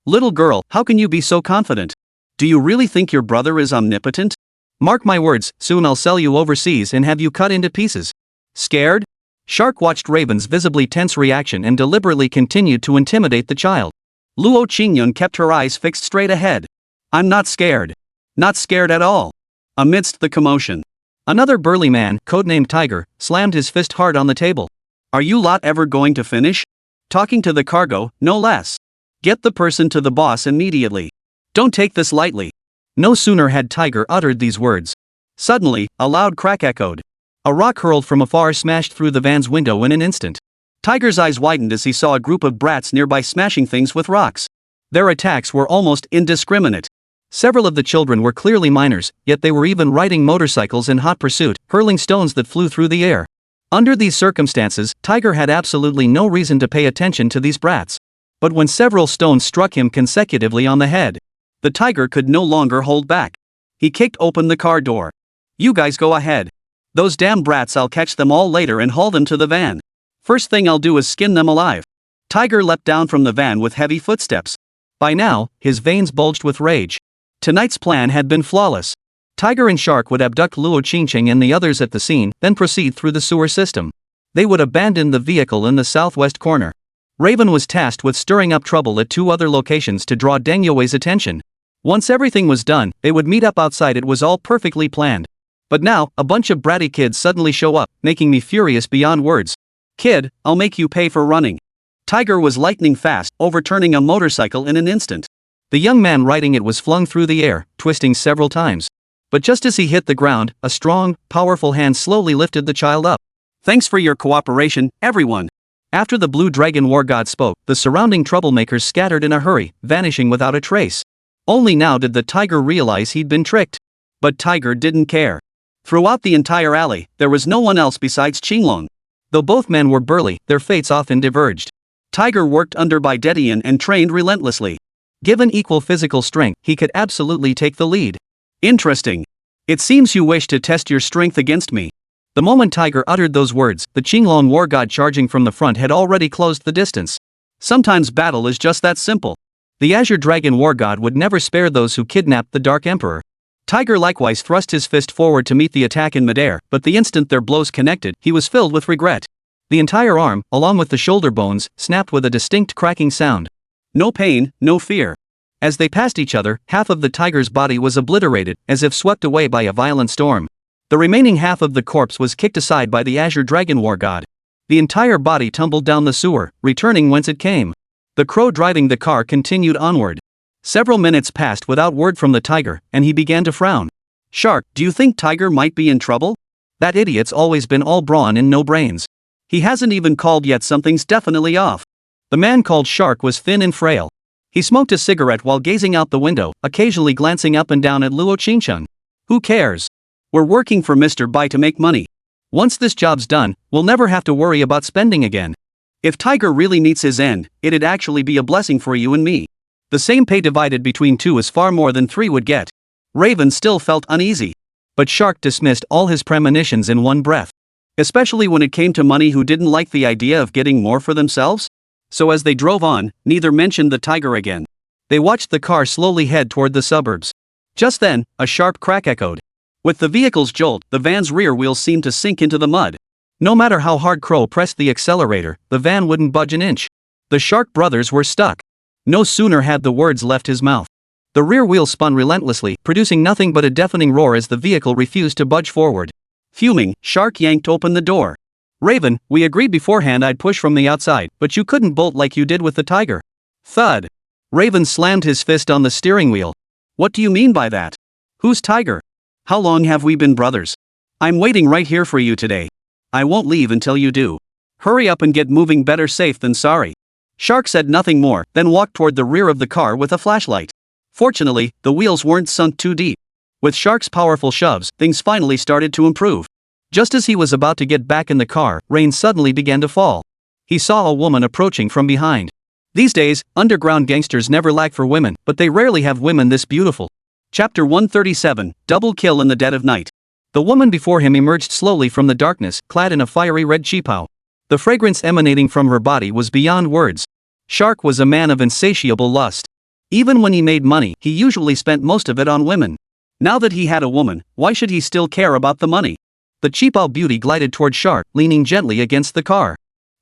Speaker 2: Little girl, how can you be so confident? Do you really think your brother is omnipotent? Mark my words, soon I'll sell you overseas and have you cut into pieces. Scared? Shark watched Raven's visibly tense reaction and deliberately continued to intimidate the child. Luo Qingyun kept her eyes fixed straight ahead. I'm not scared. Not scared at all. Amidst the commotion, another burly man, codenamed Tiger, slammed his fist hard on the table. Are you lot ever going to finish? Talking to the cargo, no less. Get the person to the boss immediately. Don't take this lightly. No sooner had Tiger uttered these words. Suddenly, a loud crack echoed. A rock hurled from afar smashed through the van's window in an instant. Tiger's eyes widened as he saw a group of brats nearby smashing things with rocks. Their attacks were almost indiscriminate. Several of the children were clearly minors, yet they were even riding motorcycles in hot pursuit, hurling stones that flew through the air. Under these circumstances, Tiger had absolutely no reason to pay attention to these brats. But when several stones struck him consecutively on the head, the Tiger could no longer hold back. He kicked open the car door. You guys go ahead. Those damn brats, I'll catch them all later and haul them to the van. First thing I'll do is skin them alive. Tiger leapt down from the van with heavy footsteps. By now, his veins bulged with rage. Tonight's plan had been flawless. Tiger and Shark would abduct Luo Qingcheng and the others at the scene, then proceed through the sewer system. They would abandon the vehicle in the southwest corner. Raven was tasked with stirring up trouble at 2 other locations to draw Deng Yue's attention. Once everything was done, they would meet up outside. It was all perfectly planned. But now, a bunch of bratty kids suddenly show up, making me furious beyond words. Kid, I'll make you pay for running. Tiger was lightning fast, overturning a motorcycle in an instant. The young man riding it was flung through the air, twisting several times. But just as he hit the ground, a strong, powerful hand slowly lifted the child up.
Speaker 1: Thanks for your cooperation, everyone.
Speaker 2: After the blue dragon war god spoke, the surrounding troublemakers scattered in a hurry, vanishing without a trace. Only now did the tiger realize he'd been tricked. But Tiger didn't care. Throughout the entire alley, there was no one else besides Qinglong. Though both men were burly, their fates often diverged.
Speaker 1: Tiger worked under by Dedian and trained relentlessly.
Speaker 2: Given equal physical strength, he could absolutely take the lead.
Speaker 1: Interesting. It seems you wish to test your strength against me.
Speaker 2: The moment Tiger uttered those words, the Qinglong war god charging from the front had already closed the distance.
Speaker 1: Sometimes battle is just that simple.
Speaker 2: The Azure Dragon war god would never spare those who kidnapped the Dark Emperor. Tiger likewise thrust his fist forward to meet the attack in midair, but the instant their blows connected, he was filled with regret. The entire arm, along with the shoulder bones, snapped with a distinct cracking sound.
Speaker 1: No pain, no fear.
Speaker 2: As they passed each other, half of the tiger's body was obliterated, as if swept away by a violent storm. The remaining half of the corpse was kicked aside by the Azure Dragon war god. The entire body tumbled down the sewer, returning whence it came. The crow driving the car continued onward. Several minutes passed without word from the tiger, and he began to frown.
Speaker 1: Shark, do you think Tiger might be in trouble?
Speaker 2: That idiot's always been all brawn and no brains.
Speaker 1: He hasn't even called yet, something's definitely off.
Speaker 2: The man called Shark was thin and frail. He smoked a cigarette while gazing out the window, occasionally glancing up and down at Luo Qingcheng.
Speaker 1: Who cares? We're working for Mr. Bai to make money.
Speaker 2: Once this job's done, we'll never have to worry about spending again.
Speaker 1: If Tiger really meets his end, it'd actually be a blessing for you and me. The same pay divided between two is far more than three would get. Raven still felt uneasy.
Speaker 2: But Shark dismissed all his premonitions in one breath.
Speaker 1: Especially when it came to money, who didn't like the idea of getting more for themselves? So as they drove on, neither mentioned the tiger again.
Speaker 2: They watched the car slowly head toward the suburbs.
Speaker 1: Just then, a sharp crack echoed. With the vehicle's jolt, the van's rear wheels seemed to sink into the mud.
Speaker 2: No matter how hard Crow pressed the accelerator, the van wouldn't budge an inch. The Shark brothers were stuck. No sooner had the words left his mouth. The rear wheel spun relentlessly, producing nothing but a deafening roar as the vehicle refused to budge forward.
Speaker 1: Fuming, Shark yanked open the door.
Speaker 2: Raven, we agreed beforehand I'd push from the outside, but you couldn't bolt like you did with the tiger.
Speaker 1: Thud.
Speaker 2: Raven slammed his fist on the steering wheel.
Speaker 1: What do you mean by that? Who's Tiger? How long have we been brothers? I'm waiting right here for you today. I won't leave until you do. Hurry up and get moving, better safe than sorry. Shark said nothing more, then walked toward the rear of the car with a flashlight. Fortunately, the wheels weren't sunk too deep. With Shark's powerful shoves, things finally started to improve. Just as he was about to get back in the car, rain suddenly began to fall. He saw a woman approaching from behind. These days, underground gangsters never lack for women, but they rarely have women this beautiful. Chapter 137, Double Kill in the Dead of Night.
Speaker 2: The woman before him emerged slowly from the darkness, clad in a fiery red qipao. The fragrance emanating from her body was beyond words. Shark was a man of insatiable lust. Even when he made money, he usually spent most of it on women. Now that he had a woman, why should he still care about the money? The qipao beauty glided toward Shark, leaning gently against the car.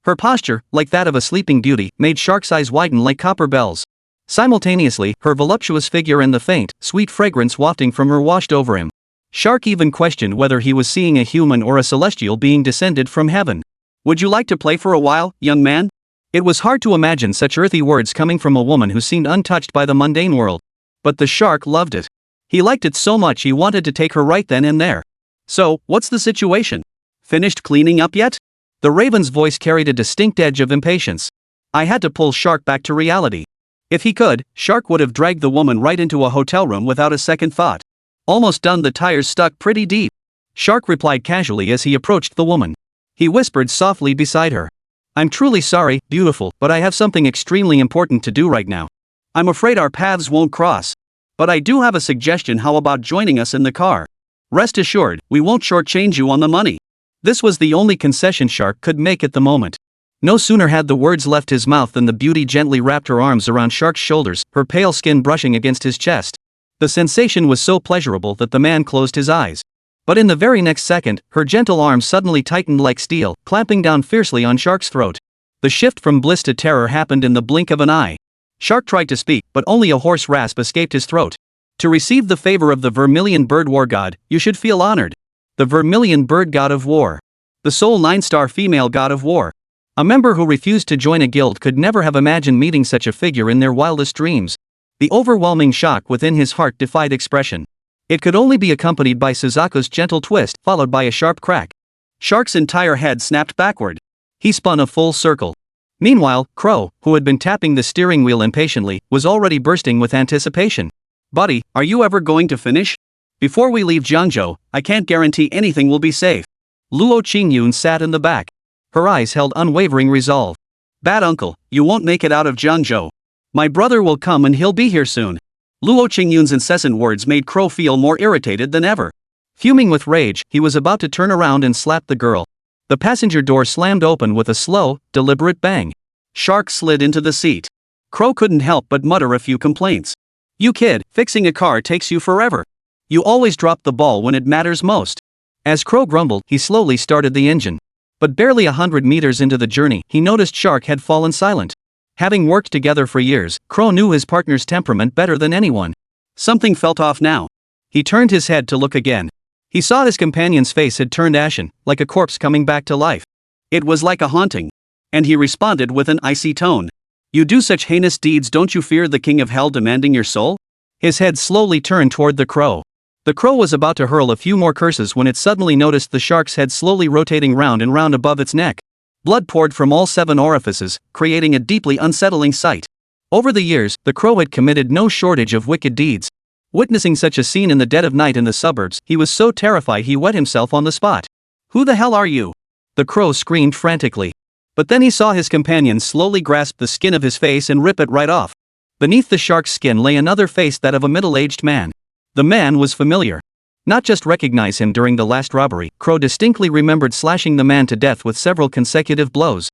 Speaker 2: Her posture, like that of a sleeping beauty, made Shark's eyes widen like copper bells. Simultaneously, her voluptuous figure and the faint, sweet fragrance wafting from her washed over him. Shark even questioned whether he was seeing a human or a celestial being descended from heaven.
Speaker 1: Would you like to play for a while, young man?
Speaker 2: It was hard to imagine such earthy words coming from a woman who seemed untouched by the mundane world. But the Shark loved it. He liked it so much he wanted to take her right then and there.
Speaker 1: So, what's the situation? Finished cleaning up yet?
Speaker 2: The Raven's voice carried a distinct edge of impatience.
Speaker 1: I had to pull Shark back to reality. If he could, Shark would have dragged the woman right into a hotel room without a second thought. Almost done, the tires stuck pretty deep.
Speaker 2: Shark replied casually as he approached the woman. He whispered softly beside her. I'm truly sorry, beautiful, but I have something extremely important to do right now.
Speaker 1: I'm afraid our paths won't cross. But I do have a suggestion. How about joining us in the car? Rest assured, we won't shortchange you on the money.
Speaker 2: This was the only concession Shark could make at the moment. No sooner had the words left his mouth than the beauty gently wrapped her arms around Shark's shoulders, her pale skin brushing against his chest. The sensation was so pleasurable that the man closed his eyes. But in the very next second, her gentle arms suddenly tightened like steel, clamping down fiercely on Shark's throat. The shift from bliss to terror happened in the blink of an eye. Shark tried to speak, but only a hoarse rasp escaped his throat. To receive the favor of the Vermilion Bird War God, you should feel honored. The Vermilion Bird God of War. The sole 9-star female god of war. A member who refused to join a guild could never have imagined meeting such a figure in their wildest dreams. The overwhelming shock within his heart defied expression. It could only be accompanied by Suzaku's gentle twist, followed by a sharp crack. Shark's entire head snapped backward. He spun a full circle. Meanwhile, Crow, who had been tapping the steering wheel impatiently, was already bursting with anticipation.
Speaker 1: Buddy, are you ever going to finish? Before we leave Jiangzhou, I can't guarantee anything will be safe.
Speaker 2: Luo Qingcheng sat in the back. Her eyes held unwavering resolve.
Speaker 1: Bad uncle, you won't make it out of Jiangzhou. My brother will come and he'll be here soon. Luo Qingcheng's incessant words made Crow feel more irritated than ever.
Speaker 2: Fuming with rage, he was about to turn around and slap the girl. The passenger door slammed open with a slow, deliberate bang.
Speaker 1: Shark slid into the seat. Crow couldn't help but mutter a few complaints. You kid, fixing a car takes you forever. You always drop the ball when it matters most.
Speaker 2: As Crow grumbled, he slowly started the engine. But barely 100 meters into the journey, he noticed Shark had fallen silent. Having worked together for years, Crow knew his partner's temperament better than anyone.
Speaker 1: Something felt off now.
Speaker 2: He turned his head to look again. He saw his companion's face had turned ashen, like a corpse coming back to life.
Speaker 1: It was like a haunting. And he responded with an icy tone. You do such heinous deeds, don't you fear the king of hell demanding your soul?
Speaker 2: His head slowly turned toward the crow. The crow was about to hurl a few more curses when it suddenly noticed the shark's head slowly rotating round and round above its neck. Blood poured from all 7 orifices, creating a deeply unsettling sight. Over the years, the crow had committed no shortage of wicked deeds. Witnessing such a scene in the dead of night in the suburbs, he was so terrified he wet himself on the spot.
Speaker 1: Who the hell are you?
Speaker 2: The crow screamed frantically. But then he saw his companion slowly grasp the skin of his face and rip it right off. Beneath the shark's skin lay another face, that of a middle-aged man. The man was familiar. Not just recognize him during the last robbery, Crow distinctly remembered slashing the man to death with several consecutive blows.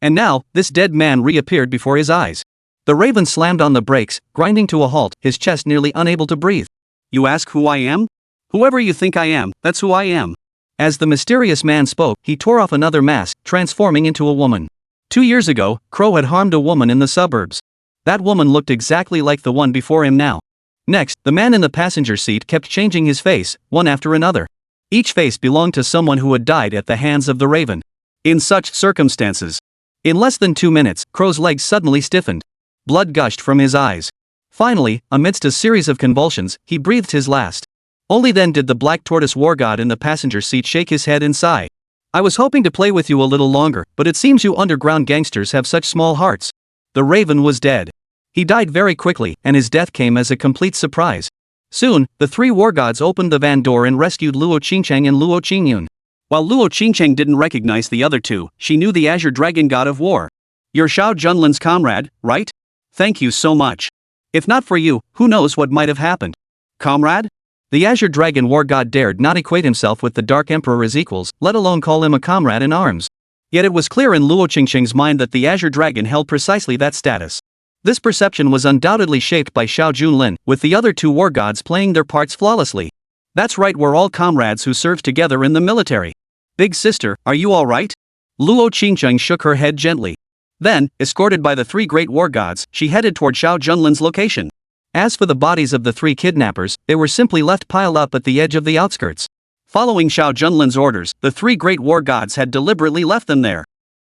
Speaker 2: And now, this dead man reappeared before his eyes. The raven slammed on the brakes, grinding to a halt, his chest nearly unable to breathe.
Speaker 1: You ask who I am? Whoever you think I am, that's who I am.
Speaker 2: As the mysterious man spoke, he tore off another mask, transforming into a woman. 2 years ago, Crow had harmed a woman in the suburbs. That woman looked exactly like the one before him now. Next, the man in the passenger seat kept changing his face, one after another. Each face belonged to someone who had died at the hands of the raven.
Speaker 1: In such circumstances.
Speaker 2: In less than 2 minutes, Crow's legs suddenly stiffened. Blood gushed from his eyes. Finally, amidst a series of convulsions, he breathed his last. Only then did the black tortoise war god in the passenger seat shake his head and sigh. I was hoping to play with you a little longer, but it seems you underground gangsters have such small hearts. The raven was dead. He died very quickly, and his death came as a complete surprise. Soon, the 3 war gods opened the van door and rescued Luo Qingcheng and Luo Qingyun.
Speaker 1: While Luo Qingcheng didn't recognize the other 2, she knew the Azure Dragon god of war. You're Xiao Junlin's comrade, right? Thank you so much. If not for you, who knows what might have happened? Comrade?
Speaker 2: The Azure Dragon war god dared not equate himself with the Dark Emperor as equals, let alone call him a comrade in arms. Yet it was clear in Luo Qingcheng's mind that the Azure Dragon held precisely that status. This perception was undoubtedly shaped by Xiao Junlin, with the other 2 war gods playing their parts flawlessly. That's right, we're all comrades who served together in the military. Big sister, are you alright? Luo Qingcheng shook her head gently. Then, escorted by the 3 great war gods, she headed toward Xiao Junlin's location. As for the bodies of the 3 kidnappers, they were simply left piled up at the edge of the outskirts. Following Xiao Junlin's orders, the 3 great war gods had deliberately left them there.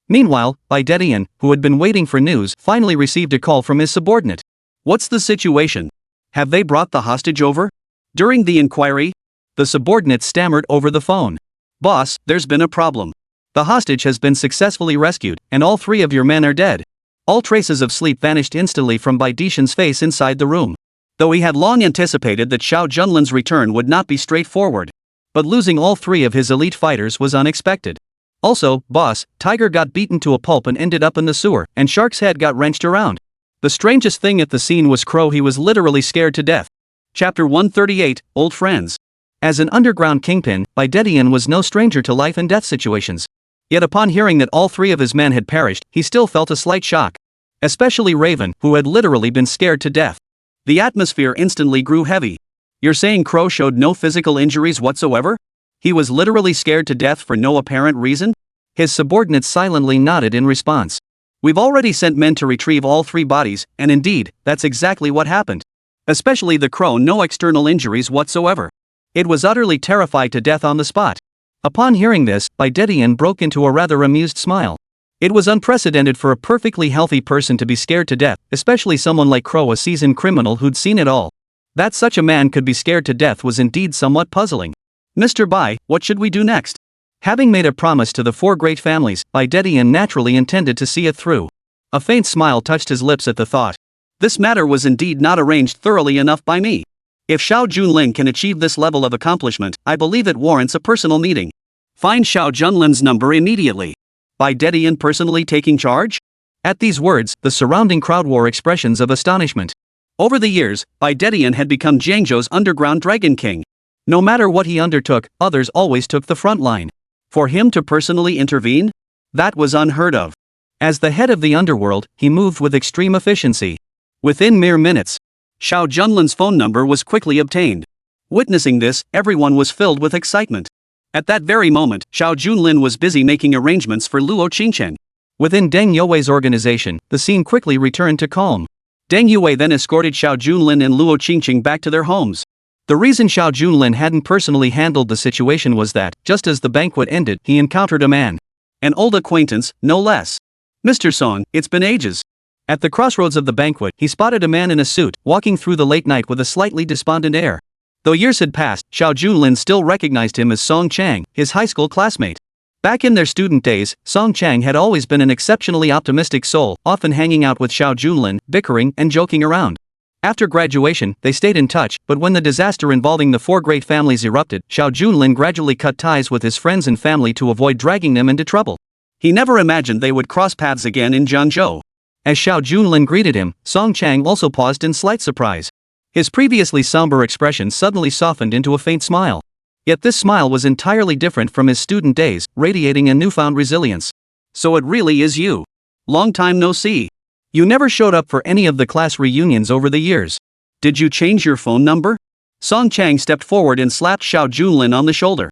Speaker 2: Meanwhile, Bai Dedian, who had been waiting for news, finally received a call from his subordinate.
Speaker 1: What's the situation? Have they brought the hostage over? During the inquiry,
Speaker 2: the subordinate stammered over the phone.
Speaker 1: Boss, there's been a problem.
Speaker 2: The hostage has been successfully rescued, and all 3 of your men are dead. All traces of sleep vanished instantly from Bai Dedian's face inside the room.
Speaker 1: Though he had long anticipated that Xiao Junlin's return would not be straightforward.
Speaker 2: But losing all 3 of his elite fighters was unexpected. Also, boss, Tiger got beaten to a pulp and ended up in the sewer, and Shark's head got wrenched around. The strangest thing at the scene was Crow. He was literally scared to death.
Speaker 1: Chapter 138, Old Friends.
Speaker 2: As an underground kingpin, Bai Dedian was no stranger to life and death situations. Yet upon hearing that all 3 of his men had perished, he still felt a slight shock. Especially Raven, who had literally been scared to death.
Speaker 1: The atmosphere instantly grew heavy. You're saying Crow showed no physical injuries whatsoever? He was literally scared to death for no apparent reason?
Speaker 2: His subordinate silently nodded in response.
Speaker 1: We've already sent men to retrieve all 3 bodies, and indeed, that's exactly what happened. Especially the Crow, no external injuries whatsoever. It was utterly terrified to death on the spot.
Speaker 2: Upon hearing this, Bai Dedian broke into a rather amused smile. It was unprecedented for a perfectly healthy person to be scared to death, especially someone like Crow, a seasoned criminal who'd seen it all. That such a man could be scared to death was indeed somewhat puzzling.
Speaker 1: Mr. Bai, what should we do next?
Speaker 2: Having made a promise to the four great families, Bai Dedian naturally intended to see it through. A faint smile touched his lips at the thought.
Speaker 1: This matter was indeed not arranged thoroughly enough by me. If Xiao Junlin can achieve this level of accomplishment, I believe it warrants a personal meeting. Find Xiao Junlin's number immediately. Bai Dedian personally taking charge?
Speaker 2: At these words, the surrounding crowd wore expressions of astonishment.
Speaker 1: Over the years, Bai Dedian had become Jiangzhou's underground Dragon King.
Speaker 2: No matter what he undertook, others always took the front line.
Speaker 1: For him to personally intervene? That was unheard of.
Speaker 2: As the head of the underworld, he moved with extreme efficiency.
Speaker 1: Within mere minutes, Xiao Junlin's phone number was quickly obtained. Witnessing this, everyone was filled with excitement. At that very moment, Xiao Junlin was busy making arrangements for Luo Qingcheng.
Speaker 2: Within Deng Yue's organization, the scene quickly returned to calm.
Speaker 1: Deng Yue then escorted Xiao Junlin and Luo Qingcheng back to their homes.
Speaker 2: The reason Xiao Junlin hadn't personally handled the situation was that, just as the banquet ended, he encountered a man.
Speaker 1: An old acquaintance, no less. Mr. Song, it's been ages.
Speaker 2: At the crossroads of the banquet, he spotted a man in a suit, walking through the late night with a slightly despondent air. Though years had passed, Xiao Junlin still recognized him as Song Chang, his high school classmate. Back in their student days, Song Chang had always been an exceptionally optimistic soul, often hanging out with Xiao Junlin, bickering and joking around. After graduation, they stayed in touch, but when the disaster involving the four great families erupted, Xiao Junlin gradually cut ties with his friends and family to avoid dragging them into trouble.
Speaker 1: He never imagined they would cross paths again in Jiangzhou.
Speaker 2: As Xiao Junlin greeted him, Song Chang also paused in slight surprise. His previously somber expression suddenly softened into a faint smile. Yet this smile was entirely different from his student days, radiating a newfound resilience.
Speaker 1: So it really is you. Long time no see.
Speaker 2: You never showed up for any of the class reunions over the years.
Speaker 1: Did you change your phone number? Song Chang stepped forward and slapped Xiao Junlin on the shoulder.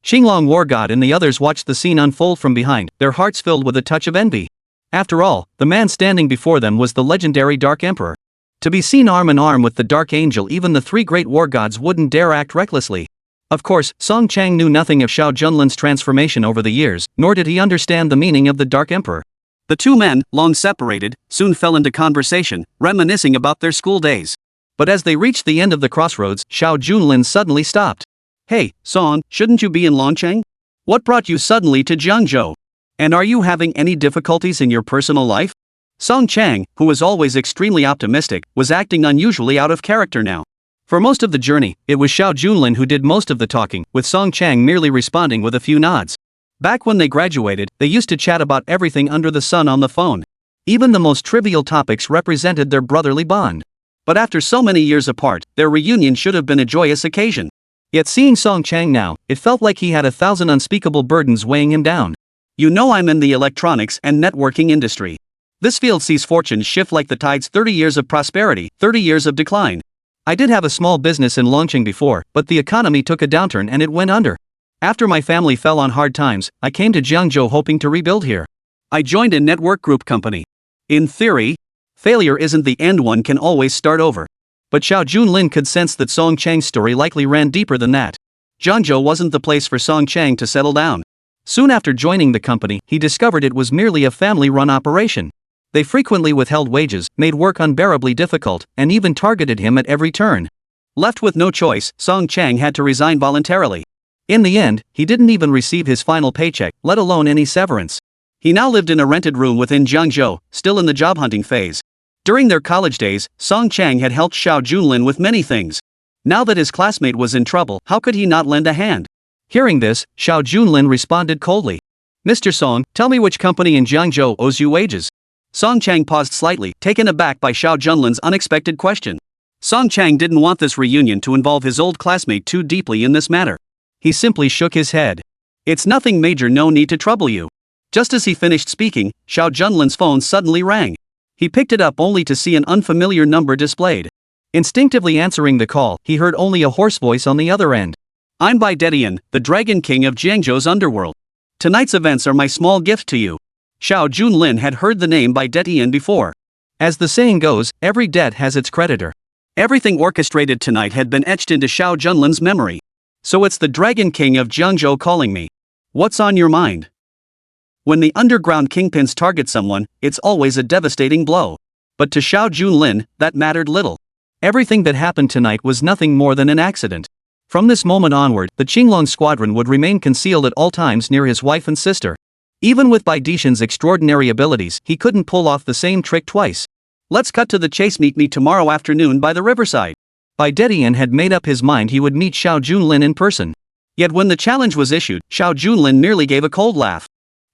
Speaker 2: Xinglong War God and the others watched the scene unfold from behind, their hearts filled with a touch of envy. After all, the man standing before them was the legendary Dark Emperor. To be seen arm in arm with the Dark Angel, even the three great war gods wouldn't dare act recklessly. Of course, Song Chang knew nothing of Xiao Junlin's transformation over the years, nor did he understand the meaning of the Dark Emperor.
Speaker 1: The two men, long separated, soon fell into conversation, reminiscing about their school days.
Speaker 2: But as they reached the end of the crossroads, Xiao Junlin suddenly stopped.
Speaker 1: Hey, Song, shouldn't you be in Longcheng? What brought you suddenly to Jiangzhou? And are you having any difficulties in your personal life? Song Chang, who was always extremely optimistic, was acting unusually out of character now. For most of the journey, it was Xiao Junlin who did most of the talking, with Song Chang merely responding with a few nods. Back when they graduated, they used to chat about everything under the sun on the phone. Even the most trivial topics represented their brotherly bond. But after so many years apart, their reunion should have been a joyous occasion. Yet seeing Song Chang now, it felt like he had 1,000 unspeakable burdens weighing him down. You know, I'm in the electronics and networking industry. This field sees fortunes shift like the tides. 30 years of prosperity, 30 years of decline.
Speaker 2: I did have a small business in Longqing before, but the economy took a downturn and it went under. After my family fell on hard times, I came to Jiangzhou hoping to rebuild here.
Speaker 1: I joined a network group company. In theory, failure isn't the end, one can always start over.
Speaker 2: But Xiao Junlin could sense that Song Chang's story likely ran deeper than that.
Speaker 1: Jiangzhou wasn't the place for Song Chang to settle down.
Speaker 2: Soon after joining the company, he discovered it was merely a family-run operation. They frequently withheld wages, made work unbearably difficult, and even targeted him at every turn.
Speaker 1: Left with no choice, Song Chang had to resign voluntarily.
Speaker 2: In the end, he didn't even receive his final paycheck, let alone any severance.
Speaker 1: He now lived in a rented room within Jiangzhou, still in the job hunting phase. During their college days, Song Chang had helped Xiao Junlin with many things. Now that his classmate was in trouble, how could he not lend a hand?
Speaker 2: Hearing this, Xiao Junlin responded coldly. Mr. Song, tell me which company in Jiangzhou owes you wages.
Speaker 1: Song Chang paused slightly, taken aback by Xiao Junlin's unexpected question. Song Chang didn't want this reunion to involve his old classmate too deeply in this matter.
Speaker 2: He simply shook his head.
Speaker 1: It's nothing major, no need to trouble you. Just as he finished speaking, Xiao Junlin's phone suddenly rang. He picked it up only to see an unfamiliar number displayed.
Speaker 2: Instinctively answering the call, he heard only a hoarse voice on the other end.
Speaker 1: I'm Bai Dedian, the Dragon King of Jiangzhou's underworld. Tonight's events are my small gift to you. Xiao Junlin had heard the name Bai Dedian before.
Speaker 2: As the saying goes, every debt has its creditor.
Speaker 1: Everything orchestrated tonight had been etched into Xiao Junlin's memory. So it's the Dragon King of Jiangzhou calling me. What's on your mind? When the underground kingpins target someone, it's always a devastating blow. But to Xiao Junlin, that mattered little.
Speaker 2: Everything that happened tonight was nothing more than an accident. From this moment onward, the Qinglong squadron would remain concealed at all times near his wife and sister. Even with Bai Dishan's extraordinary abilities, he couldn't pull off the same trick twice.
Speaker 1: Let's cut to the chase. Meet me tomorrow afternoon by the riverside.
Speaker 2: Bai Dedian had made up his mind he would meet Xiao Junlin in person.
Speaker 1: Yet when the challenge was issued, Xiao Junlin merely gave a cold laugh.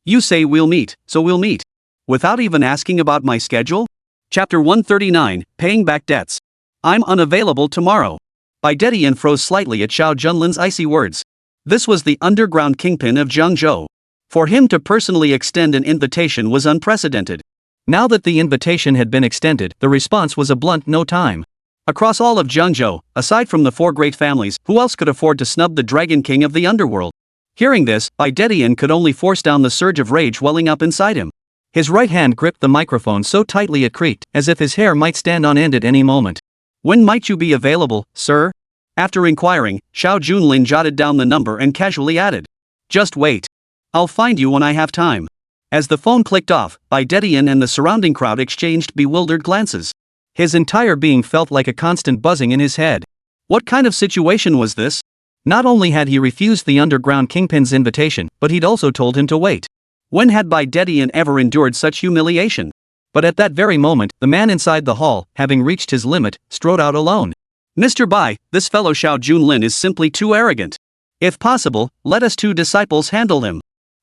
Speaker 1: You say we'll meet, so we'll meet. Without even asking about my schedule? Chapter 139, Paying Back Debts. I'm unavailable tomorrow. Bai Dedian froze slightly at Xiao Junlin's icy words. This was the underground kingpin of Jiangzhou. For him to personally extend an invitation was unprecedented.
Speaker 2: Now that the invitation had been extended, the response was a blunt no time.
Speaker 1: Across all of Jiangzhou, aside from the four great families, who else could afford to snub the Dragon King of the underworld? Hearing this, Bai Dedian could only force down the surge of rage welling up inside him.
Speaker 2: His right hand gripped the microphone so tightly it creaked, as if his hair might stand on end at any moment.
Speaker 1: When might you be available, sir? After inquiring, Xiao Junlin jotted down the number and casually added. Just wait. I'll find you when I have time. As the phone clicked off, Bai Dedian and the surrounding crowd exchanged bewildered glances.
Speaker 2: His entire being felt like a constant buzzing in his head.
Speaker 1: What kind of situation was this?
Speaker 2: Not only had he refused the underground kingpin's invitation, but he'd also told him to wait.
Speaker 1: When had Bai Dedian ever endured such humiliation?
Speaker 2: But at that very moment, the man inside the hall, having reached his limit, strode out alone.
Speaker 1: Mr. Bai, this fellow Xiao Junlin is simply too arrogant. If possible, let us two disciples handle him.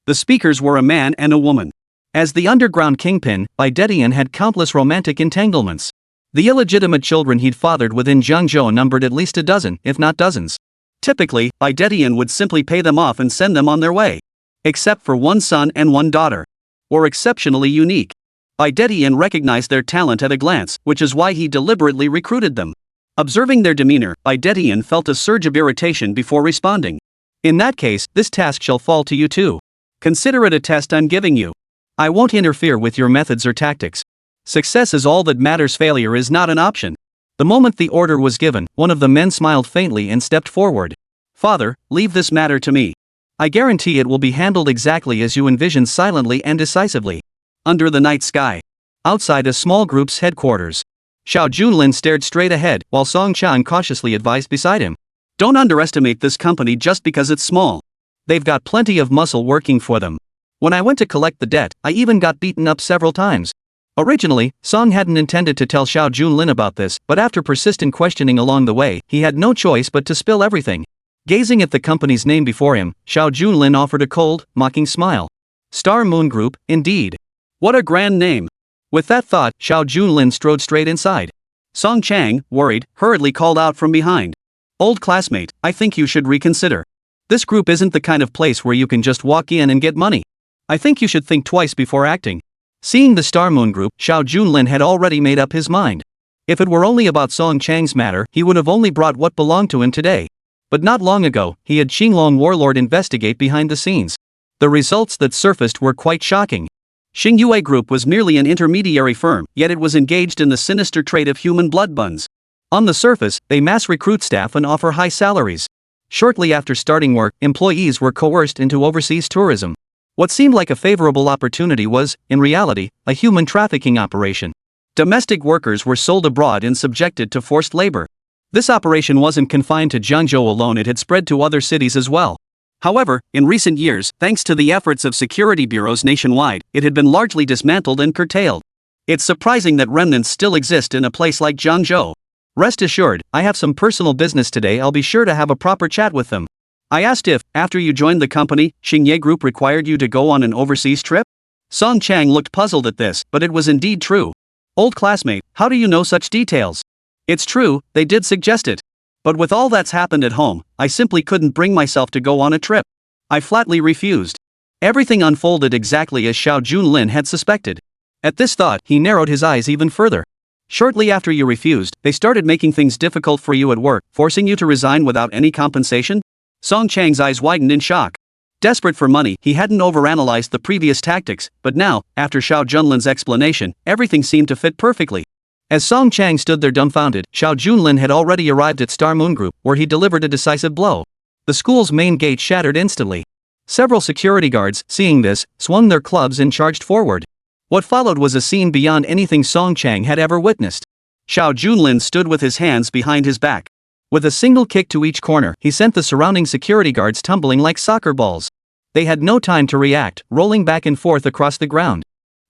Speaker 1: The speakers were a man and a woman.
Speaker 2: As the underground kingpin, Bai Dedian had countless romantic entanglements. The illegitimate children he'd fathered within Jiangzhou numbered at least a dozen, if not dozens.
Speaker 1: Typically, Bai Dedian would simply pay them off and send them on their way. Except for one son and one daughter. Were exceptionally unique. Bai Dedian recognized their talent at a glance, which is why he deliberately recruited them. Observing their demeanor, Bai Dedian felt a surge of irritation before responding.
Speaker 2: In that case, this task shall fall to you too.
Speaker 1: Consider it a test I'm giving you.
Speaker 2: I won't interfere with your methods or tactics. Success is all that matters, failure is not an option. The moment the order was given, one of the men smiled faintly and stepped forward.
Speaker 1: Father, leave this matter to me.
Speaker 2: I guarantee it will be handled exactly as you envisioned, silently and decisively.
Speaker 1: Under the night sky.
Speaker 2: Outside a small group's headquarters. Xiao Junlin stared straight ahead, while Song Chan cautiously advised beside him.
Speaker 1: Don't underestimate this company just because it's small.
Speaker 2: They've got plenty of muscle working for them. When I went to collect the debt, I even got beaten up several times. Originally, Song hadn't intended to tell Xiao Junlin about this, but after persistent questioning along the way, he had no choice but to spill everything. Gazing at the company's name before him, Xiao Junlin offered a cold, mocking smile. Star Moon Group, indeed.
Speaker 1: What a grand name.
Speaker 2: With that thought, Xiao Junlin strode straight inside.
Speaker 1: Song Chang, worried, hurriedly called out from behind. Old classmate, I think you should reconsider. This group isn't the kind of place where you can just walk in and get money. I think you should think twice before acting. Seeing the Star Moon Group, Xiao Junlin had already made up his mind. If it were only about Song Chang's matter, he would have only brought what belonged to him today. But not long ago, he had Qinglong warlord investigate behind the scenes. The results that surfaced were quite shocking. Xingyue Group was merely an intermediary firm, yet it was engaged in the sinister trade of human blood buns.
Speaker 2: On the surface, they mass recruit staff and offer high salaries. Shortly after starting work, employees were coerced into overseas tourism. What seemed like a favorable opportunity was, in reality, a human trafficking operation. Domestic workers were sold abroad and subjected to forced labor. This operation wasn't confined to Jiangzhou alone, it had spread to other cities as well.
Speaker 1: However, in recent years, thanks to the efforts of security bureaus nationwide, it had been largely dismantled and curtailed. It's surprising that remnants still exist in a place like Jiangzhou.
Speaker 2: Rest assured, I have some personal business today. I'll be sure to have a proper chat with them.
Speaker 1: I asked if, after you joined the company, Xingyue Group required you to go on an overseas trip? Song Chang looked puzzled at this, but it was indeed true. Old classmate, how do you know such details? It's true, they did suggest it. But with all that's happened at home, I simply couldn't bring myself to go on a trip. I flatly refused. Everything unfolded exactly as Xiao Junlin had suspected. At this thought, he narrowed his eyes even further. Shortly after you refused, they started making things difficult for you at work, forcing you to resign without any compensation? Song Chang's eyes widened in shock. Desperate for money, he hadn't overanalyzed the previous tactics, but now, after Xiao Junlin's explanation, everything seemed to fit perfectly. As Song Chang stood there dumbfounded, Xiao Junlin had already arrived at Star Moon Group, where he delivered a decisive blow. The school's main gate shattered instantly. Several security guards, seeing this, swung their clubs and charged forward. What followed was a scene beyond anything Song Chang had ever witnessed. Xiao Junlin stood with his hands behind his back.
Speaker 2: With a single kick to each corner, he sent the surrounding security guards tumbling like soccer balls. They had no time to react, rolling back and forth across the ground.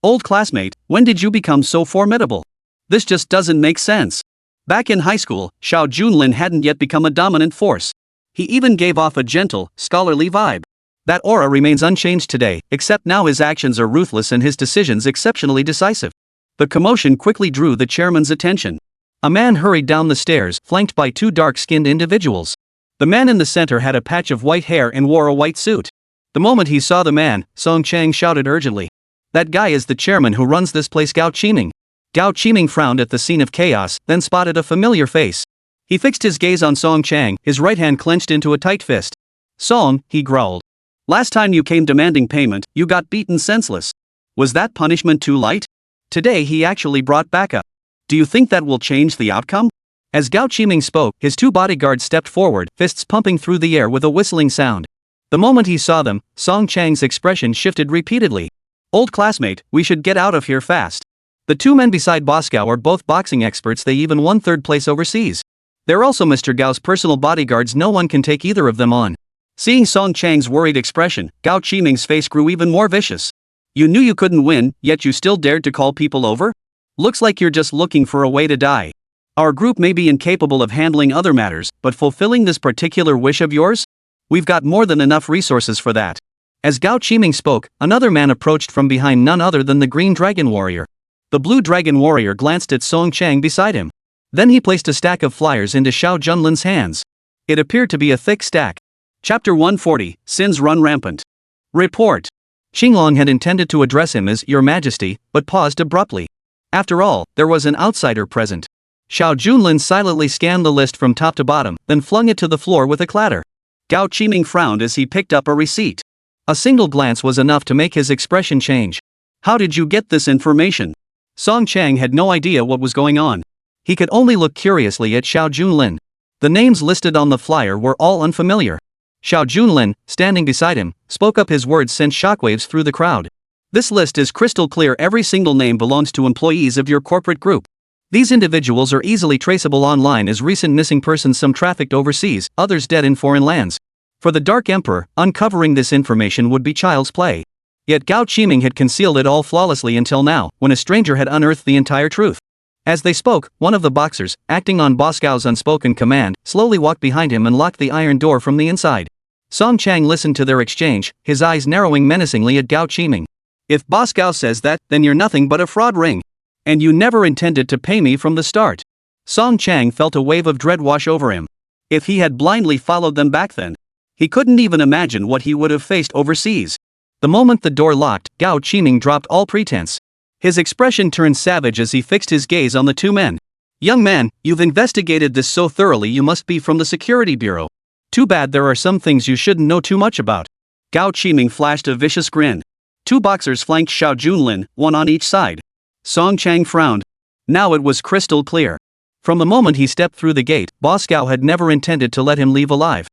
Speaker 1: Old classmate, when did you become so formidable? This just doesn't make sense. Back in high school, Xiao Junlin hadn't yet become a dominant force. He even gave off a gentle, scholarly vibe. That aura remains unchanged today, except now his actions are ruthless and his decisions exceptionally decisive. The commotion quickly drew the chairman's attention.
Speaker 2: A man hurried down the stairs, flanked by two dark-skinned individuals.
Speaker 1: The man in the center had a patch of white hair and wore a white suit.
Speaker 2: The moment he saw the man, Song Chang shouted urgently.
Speaker 1: That guy is the chairman who runs this place, Gao Qiming.
Speaker 2: Gao Qiming frowned at the scene of chaos, then spotted a familiar face.
Speaker 1: He fixed his gaze on Song Chang, his right hand clenched into a tight fist.
Speaker 2: Song, he growled.
Speaker 1: Last time you came demanding payment, you got beaten senseless. Was that punishment too light? Today he actually brought backup. Do you think that will change the outcome?
Speaker 2: As Gao Qiming spoke, his two bodyguards stepped forward, fists pumping through the air with a whistling sound. The moment he saw them, Song Chang's expression shifted repeatedly.
Speaker 1: Old classmate, we should get out of here fast.
Speaker 2: The two men beside Boscow are both boxing experts, they even won third place overseas. They're also Mr. Gao's personal bodyguards, no one can take either of them on.
Speaker 1: Seeing Song Chang's worried expression, Gao Qiming's face grew even more vicious. You knew you couldn't win, yet you still dared to call people over? Looks like you're just looking for a way to die. Our group may be incapable of handling other matters, but fulfilling this particular wish of yours? We've got more than enough resources for that.
Speaker 2: As Gao Qiming spoke, another man approached from behind, none other than the Green Dragon Warrior. The Blue Dragon Warrior glanced at Song Chang beside him. Then he placed a stack of flyers into Xiao Junlin's hands. It appeared to be a thick stack.
Speaker 1: Chapter 140, Sins Run Rampant. Report.
Speaker 2: Xinglong had intended to address him as Your Majesty, but paused abruptly. After all, there was an outsider present. Xiao Junlin silently scanned the list from top to bottom, then flung it to the floor with a clatter.
Speaker 1: Gao Qiming frowned as he picked up a receipt.
Speaker 2: A single glance was enough to make his expression change.
Speaker 1: How did you get this information?
Speaker 2: Song Chang had no idea what was going on. He could only look curiously at Xiao Junlin. The names listed on the flyer were all unfamiliar. Xiao Junlin, standing beside him, spoke up. His words sent shockwaves through the crowd.
Speaker 1: This list is crystal clear. Every single name belongs to employees of your corporate group.
Speaker 2: These individuals are easily traceable online as recent missing persons, some trafficked overseas, others dead in foreign lands. For the Dark Emperor, uncovering this information would be child's play. Yet Gao Qiming had concealed it all flawlessly until now, when a stranger had unearthed the entire truth. As they spoke, one of the boxers, acting on Boscow's unspoken command, slowly walked behind him and locked the iron door from the inside. Song Chang listened to their exchange, his eyes narrowing menacingly at Gao Qiming.
Speaker 1: If Boscow says that, then you're nothing but a fraud ring. And you never intended to pay me from the start.
Speaker 2: Song Chang felt a wave of dread wash over him.
Speaker 1: If he had blindly followed them back then, he couldn't even imagine what he would have faced overseas.
Speaker 2: The moment the door locked, Gao Qiming dropped all pretense.
Speaker 1: His expression turned savage as he fixed his gaze on the two men. Young man, you've investigated this so thoroughly, you must be from the Security Bureau.
Speaker 2: Too bad there are some things you shouldn't know too much about.
Speaker 1: Gao Qiming flashed a vicious grin. Two boxers flanked Xiao Junlin, one on each side. Song Chang frowned. Now it was crystal clear.
Speaker 2: From the moment he stepped through the gate, Boscow had never intended to let him leave alive.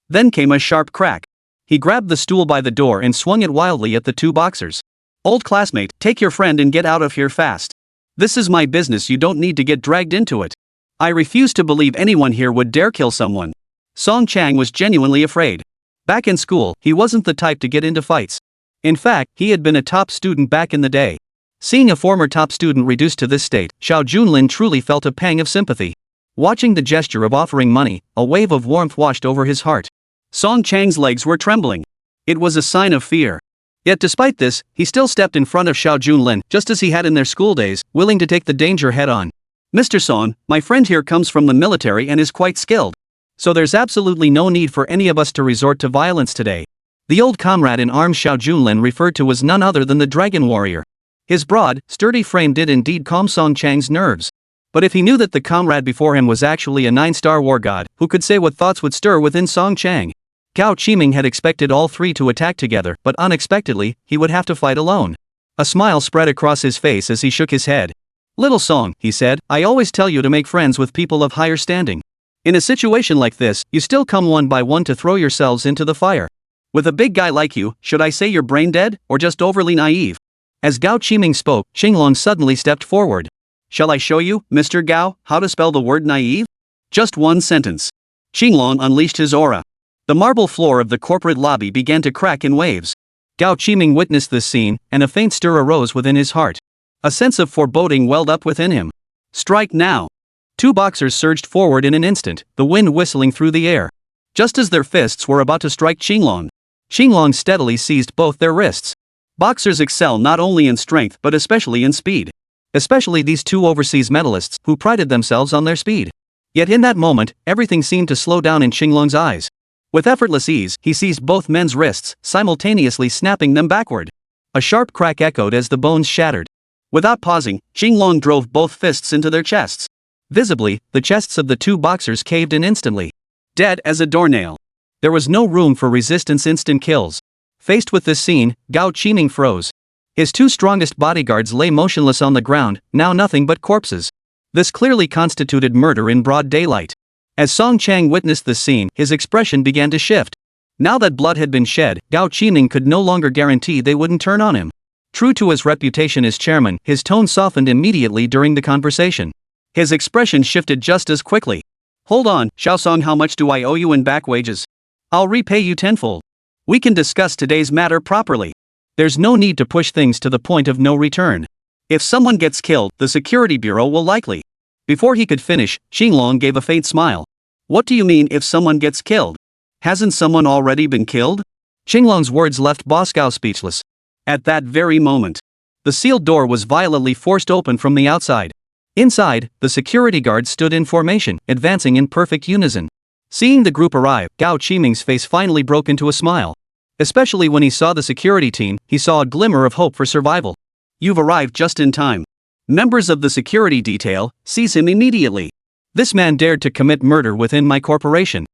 Speaker 1: Then came a sharp crack.
Speaker 2: He grabbed the stool by the door and swung it wildly at the two boxers.
Speaker 1: Old classmate, take your friend and get out of here fast. This is my business, you don't need to get dragged into it. I refuse to believe anyone here would dare kill someone. Song Chang was genuinely afraid. Back in school, he wasn't the type to get into fights. In fact, he had been a top student back in the day. Seeing a former top student reduced to this state, Xiao Junlin truly felt a pang of sympathy. Watching the gesture of offering money, a wave of warmth washed over his heart. Song Chang's legs were trembling. It was a sign of fear. Yet despite this, he still stepped in front of Xiao Junlin, just as he had in their school days, willing to take the danger head on. Mr. Song, my friend here comes from the military and is quite skilled. So there's absolutely no need for any of us to resort to violence today.
Speaker 2: The old comrade in arms Xiao Junlin referred to was none other than the Dragon Warrior. His broad, sturdy frame did indeed calm Song Chang's nerves. But if he knew that the comrade before him was actually a 9-star war god, who could say what thoughts would stir within Song Chang? Gao Qiming had expected all three to attack together, but unexpectedly, he would have to fight alone. A smile spread across his face as he shook his head.
Speaker 1: Little Song, he said, I always tell you to make friends with people of higher standing. In a situation like this, you still come one by one to throw yourselves into the fire. With a big guy like you, should I say you're brain dead, or just overly naive?
Speaker 2: As Gao Qiming spoke, Xinglong suddenly stepped forward.
Speaker 1: Shall I show you, Mr. Gao, how to spell the word naive? Just one sentence. Xinglong unleashed his aura. The marble floor of the corporate lobby began to crack in waves. Gao Qiming witnessed this scene, and a faint stir arose within his heart. A sense of foreboding welled up within him. Strike now! Two boxers surged forward in an instant, the wind whistling through the air. Just as their fists were about to strike Xinglong, Xinglong steadily seized both their wrists. Boxers excel not only in strength but especially in speed. Especially these two overseas medalists, who prided themselves on their speed. Yet in that moment, everything seemed to slow down in Xinglong's eyes. With effortless ease, he seized both men's wrists, simultaneously snapping them backward. A sharp crack echoed as the bones shattered. Without pausing, Xinglong drove both fists into their chests. Visibly, the chests of the two boxers caved in instantly. Dead as a doornail. There was no room for resistance. Instant kills. Faced with this scene, Gao Qiming froze. His two strongest bodyguards lay motionless on the ground, now nothing but corpses. This clearly constituted murder in broad daylight. As Song Chang witnessed the scene, his expression began to shift. Now that blood had been shed, Gao Qiming could no longer guarantee they wouldn't turn on him. True to his reputation as chairman, his tone softened immediately during the conversation. His expression shifted just as quickly. Hold on, Xiaosong, how much do I owe you in back wages? I'll repay you tenfold. We can discuss today's matter properly. There's no need to push things to the point of no return. If someone gets killed, the security bureau will likely. Before he could finish, Xinglong gave a faint smile. What do you mean if someone gets killed? Hasn't someone already been killed? Xinglong's words left Boss Gao speechless. At that very moment, the sealed door was violently forced open from the outside. Inside, the security guards stood in formation, advancing in perfect unison. Seeing the group arrive, Gao Qiming's face finally broke into a smile. Especially when he saw the security team, he saw a glimmer of hope for survival. You've arrived just in time. Members of the security detail, seize him immediately. This man dared to commit murder within my corporation.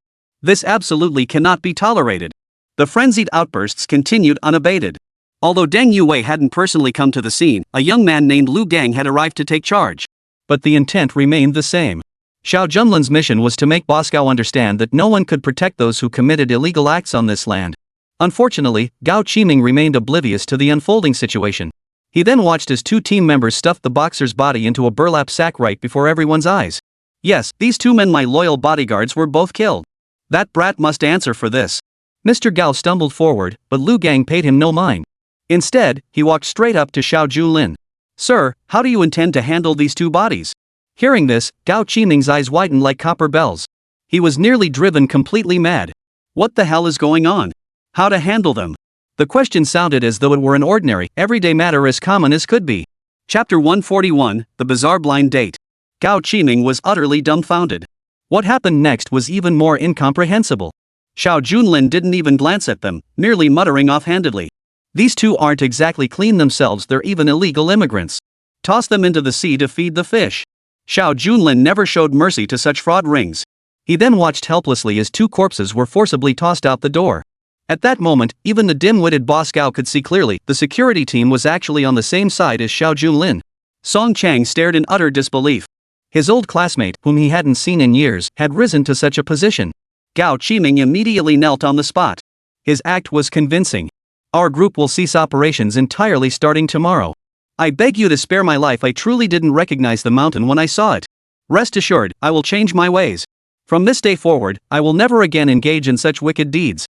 Speaker 1: This absolutely cannot be tolerated. The frenzied outbursts continued unabated. Although Deng Yue hadn't personally come to the scene, a young man named Lu Gang had arrived to take charge. But the intent remained the same. Xiao Junlin's mission was to make Boss Gao understand that no one could protect those who committed illegal acts on this land. Unfortunately, Gao Qiming remained oblivious to the unfolding situation. He then watched as two team members stuffed the boxer's body into a burlap sack right before everyone's eyes. Yes, these two men, my loyal bodyguards, were both killed. That brat must answer for this. Mr. Gao stumbled forward, but Lu Gang paid him no mind. Instead, he walked straight up to Xiao Junlin. Sir, how do you intend to handle these two bodies? Hearing this, Gao Qiming's eyes widened like copper bells. He was nearly driven completely mad. What the hell is going on? How to handle them? The question sounded as though it were an ordinary, everyday matter as common as could be. Chapter 141, The Bizarre Blind Date. Gao Qiming was utterly dumbfounded. What happened next was even more incomprehensible. Xiao Junlin didn't even glance at them, merely muttering offhandedly. These two aren't exactly clean themselves, they're even illegal immigrants. Toss them into the sea to feed the fish. Xiao Junlin never showed mercy to such fraud rings. He then watched helplessly as two corpses were forcibly tossed out the door. At that moment, even the dim-witted Boss Gao could see clearly, the security team was actually on the same side as Xiao Junlin. Song Chang stared in utter disbelief. His old classmate, whom he hadn't seen in years, had risen to such a position. Gao Qiming immediately knelt on the spot. His act was convincing. Our group will cease operations entirely starting tomorrow. I beg you to spare my life. I truly didn't recognize the mountain when I saw it. Rest assured, I will change my ways. From this day forward, I will never again engage in such wicked deeds.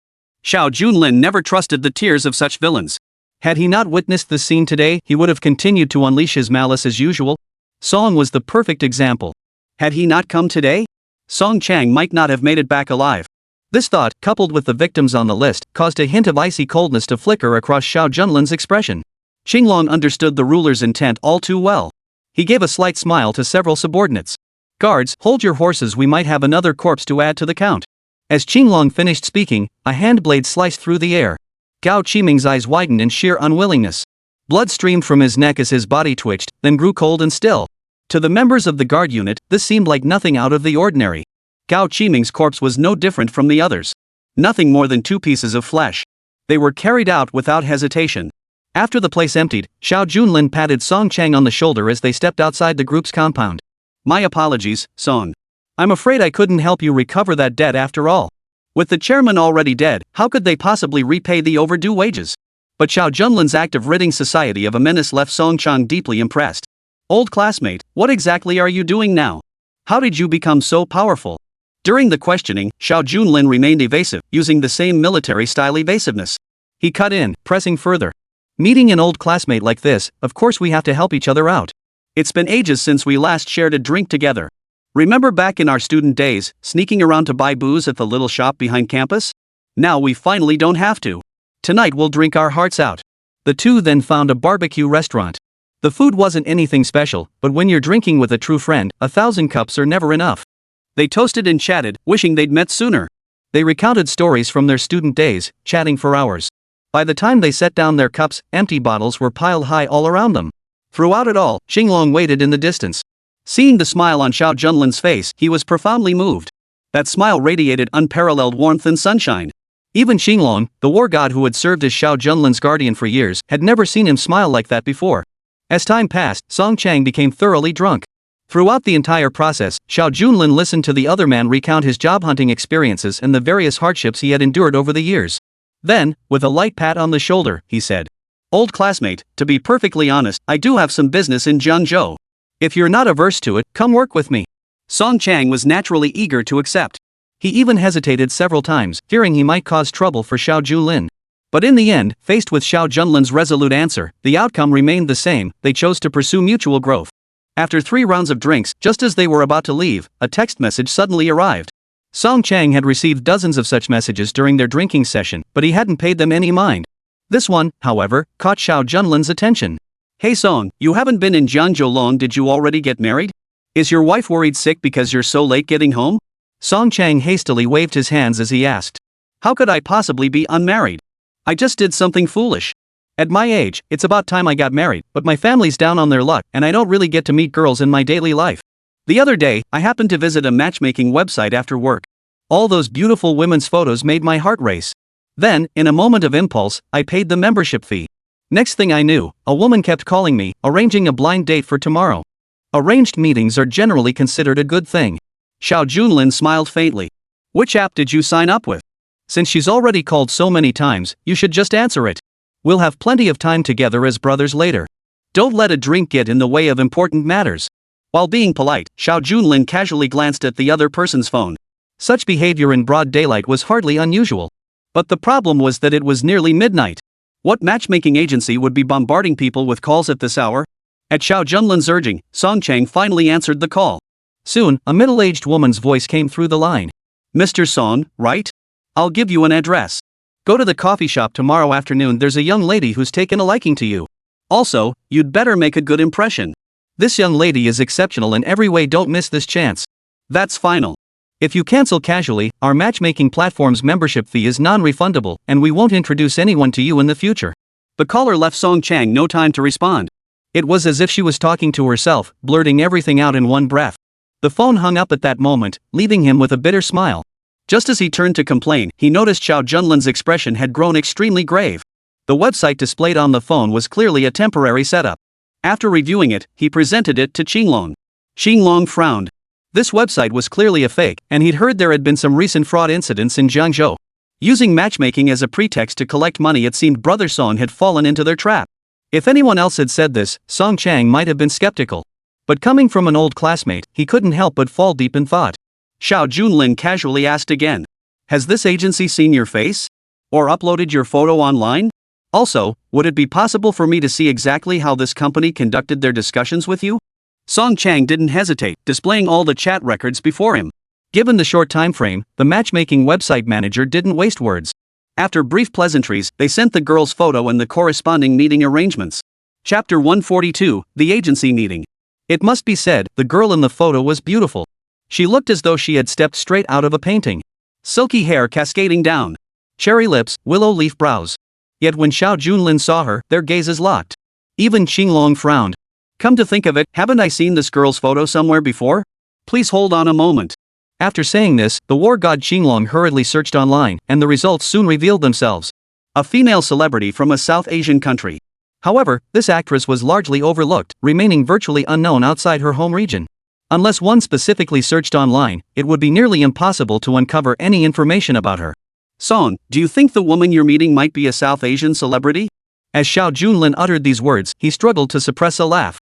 Speaker 1: Xiao Junlin never trusted the tears of such villains. Had he not witnessed the scene today, he would have continued to unleash his malice as usual. Song was the perfect example. Had he not come today, Song Chang might not have made it back alive. This thought, coupled with the victims on the list, caused a hint of icy coldness to flicker across Xiao Junlin's expression. Xinglong understood the ruler's intent all too well. He gave a slight smile to several subordinates. Guards, hold your horses, we might have another corpse to add to the count. As Xinglong finished speaking, a hand blade sliced through the air. Gao Qiming's eyes widened in sheer unwillingness. Blood streamed from his neck as his body twitched, then grew cold and still. To the members of the guard unit, this seemed like nothing out of the ordinary. Gao Qiming's corpse was no different from the others. Nothing more than two pieces of flesh. They were carried out without hesitation. After the place emptied, Xiao Junlin patted Song Chang on the shoulder as they stepped outside the group's compound. My apologies, Song. I'm afraid I couldn't help you recover that debt after all. With the chairman already dead, how could they possibly repay the overdue wages? But Xiao Junlin's act of ridding society of a menace left Song Chang deeply impressed. Old classmate, what exactly are you doing now? How did you become so powerful? During the questioning, Xiao Junlin remained evasive, using the same military-style evasiveness. He cut in, pressing further. Meeting an old classmate like this, of course we have to help each other out. It's been ages since we last shared a drink together. Remember back in our student days, sneaking around to buy booze at the little shop behind campus? Now we finally don't have to. Tonight we'll drink our hearts out. The two then found a barbecue restaurant. The food wasn't anything special, but when you're drinking with a true friend, 1,000 cups are never enough. They toasted and chatted, wishing they'd met sooner. They recounted stories from their student days, chatting for hours. By the time they set down their cups, empty bottles were piled high all around them. Throughout it all, Xinglong waited in the distance. Seeing the smile on Xiao Junlin's face, he was profoundly moved. That smile radiated unparalleled warmth and sunshine. Even Xinglong, the war god who had served as Xiao Junlin's guardian for years, had never seen him smile like that before. As time passed, Song Chang became thoroughly drunk. Throughout the entire process, Xiao Junlin listened to the other man recount his job hunting experiences and the various hardships he had endured over the years. Then, with a light pat on the shoulder, he said, "Old classmate, to be perfectly honest, I do have some business in Jiangzhou. If you're not averse to it, come work with me." Song Chang was naturally eager to accept. He even hesitated several times, fearing he might cause trouble for Xiao Junlin. But in the end, faced with Xiao Junlin's resolute answer, the outcome remained the same. They chose to pursue mutual growth. After 3 rounds of drinks, just as they were about to leave, a text message suddenly arrived. Song Chang had received dozens of such messages during their drinking session, but he hadn't paid them any mind. This one, however, caught Xiao Junlin's attention. "Hey Song, you haven't been in Jiangzhou long. Did you already get married? Is your wife worried sick because you're so late getting home?" Song Chang hastily waved his hands as he asked. "How could I possibly be unmarried? I just did something foolish. At my age, it's about time I got married, but my family's down on their luck and I don't really get to meet girls in my daily life. The other day, I happened to visit a matchmaking website after work. All those beautiful women's photos made my heart race. Then, in a moment of impulse, I paid the membership fee. Next thing I knew, a woman kept calling me, arranging a blind date for tomorrow. Arranged meetings are generally considered a good thing." Xiao Junlin smiled faintly. "Which app did you sign up with? Since she's already called so many times, you should just answer it. We'll have plenty of time together as brothers later. Don't let a drink get in the way of important matters." While being polite, Xiao Junlin casually glanced at the other person's phone. Such behavior in broad daylight was hardly unusual. But the problem was that it was nearly midnight. What matchmaking agency would be bombarding people with calls at this hour? At Xiao Junlin's urging, Song Chang finally answered the call. Soon, a middle-aged woman's voice came through the line. "Mr. Song, right? I'll give you an address. Go to the coffee shop tomorrow afternoon. There's a young lady who's taken a liking to you. Also, you'd better make a good impression. This young lady is exceptional in every way. Don't miss this chance." That's final. If you cancel casually, our matchmaking platform's membership fee is non-refundable, and we won't introduce anyone to you in the future. The caller left Song Chang no time to respond. It was as if she was talking to herself, blurting everything out in one breath. The phone hung up at that moment, leaving him with a bitter smile. Just as he turned to complain, he noticed Xiao Junlin's expression had grown extremely grave. The website displayed on the phone was clearly a temporary setup. After reviewing it, he presented it to Xinglong. Xinglong frowned. This website was clearly a fake, and he'd heard there had been some recent fraud incidents in Jiangzhou. Using matchmaking as a pretext to collect money, it seemed Brother Song had fallen into their trap. If anyone else had said this, Song Chang might have been skeptical. But coming from an old classmate, he couldn't help but fall deep in thought. Xiao Junlin casually asked again. "Has this agency seen your face? Or uploaded your photo online? Also, would it be possible for me to see exactly how this company conducted their discussions with you?" Song Chang didn't hesitate, displaying all the chat records before him. Given the short time frame, the matchmaking website manager didn't waste words. After brief pleasantries, they sent the girl's photo and the corresponding meeting arrangements. Chapter 142, The Agency Meeting. It must be said, the girl in the photo was beautiful. She looked as though she had stepped straight out of a painting. Silky hair cascading down. Cherry lips, willow leaf brows. Yet when Xiao Junlin saw her, their gazes locked. Even Xinglong frowned. "Come to think of it, haven't I seen this girl's photo somewhere before? Please hold on a moment." After saying this, the war god Xinglong hurriedly searched online, and the results soon revealed themselves. A female celebrity from a South Asian country. However, this actress was largely overlooked, remaining virtually unknown outside her home region. Unless one specifically searched online, it would be nearly impossible to uncover any information about her. "Song, do you think the woman you're meeting might be a South Asian celebrity?" As Xiao Junlin uttered these words, he struggled to suppress a laugh.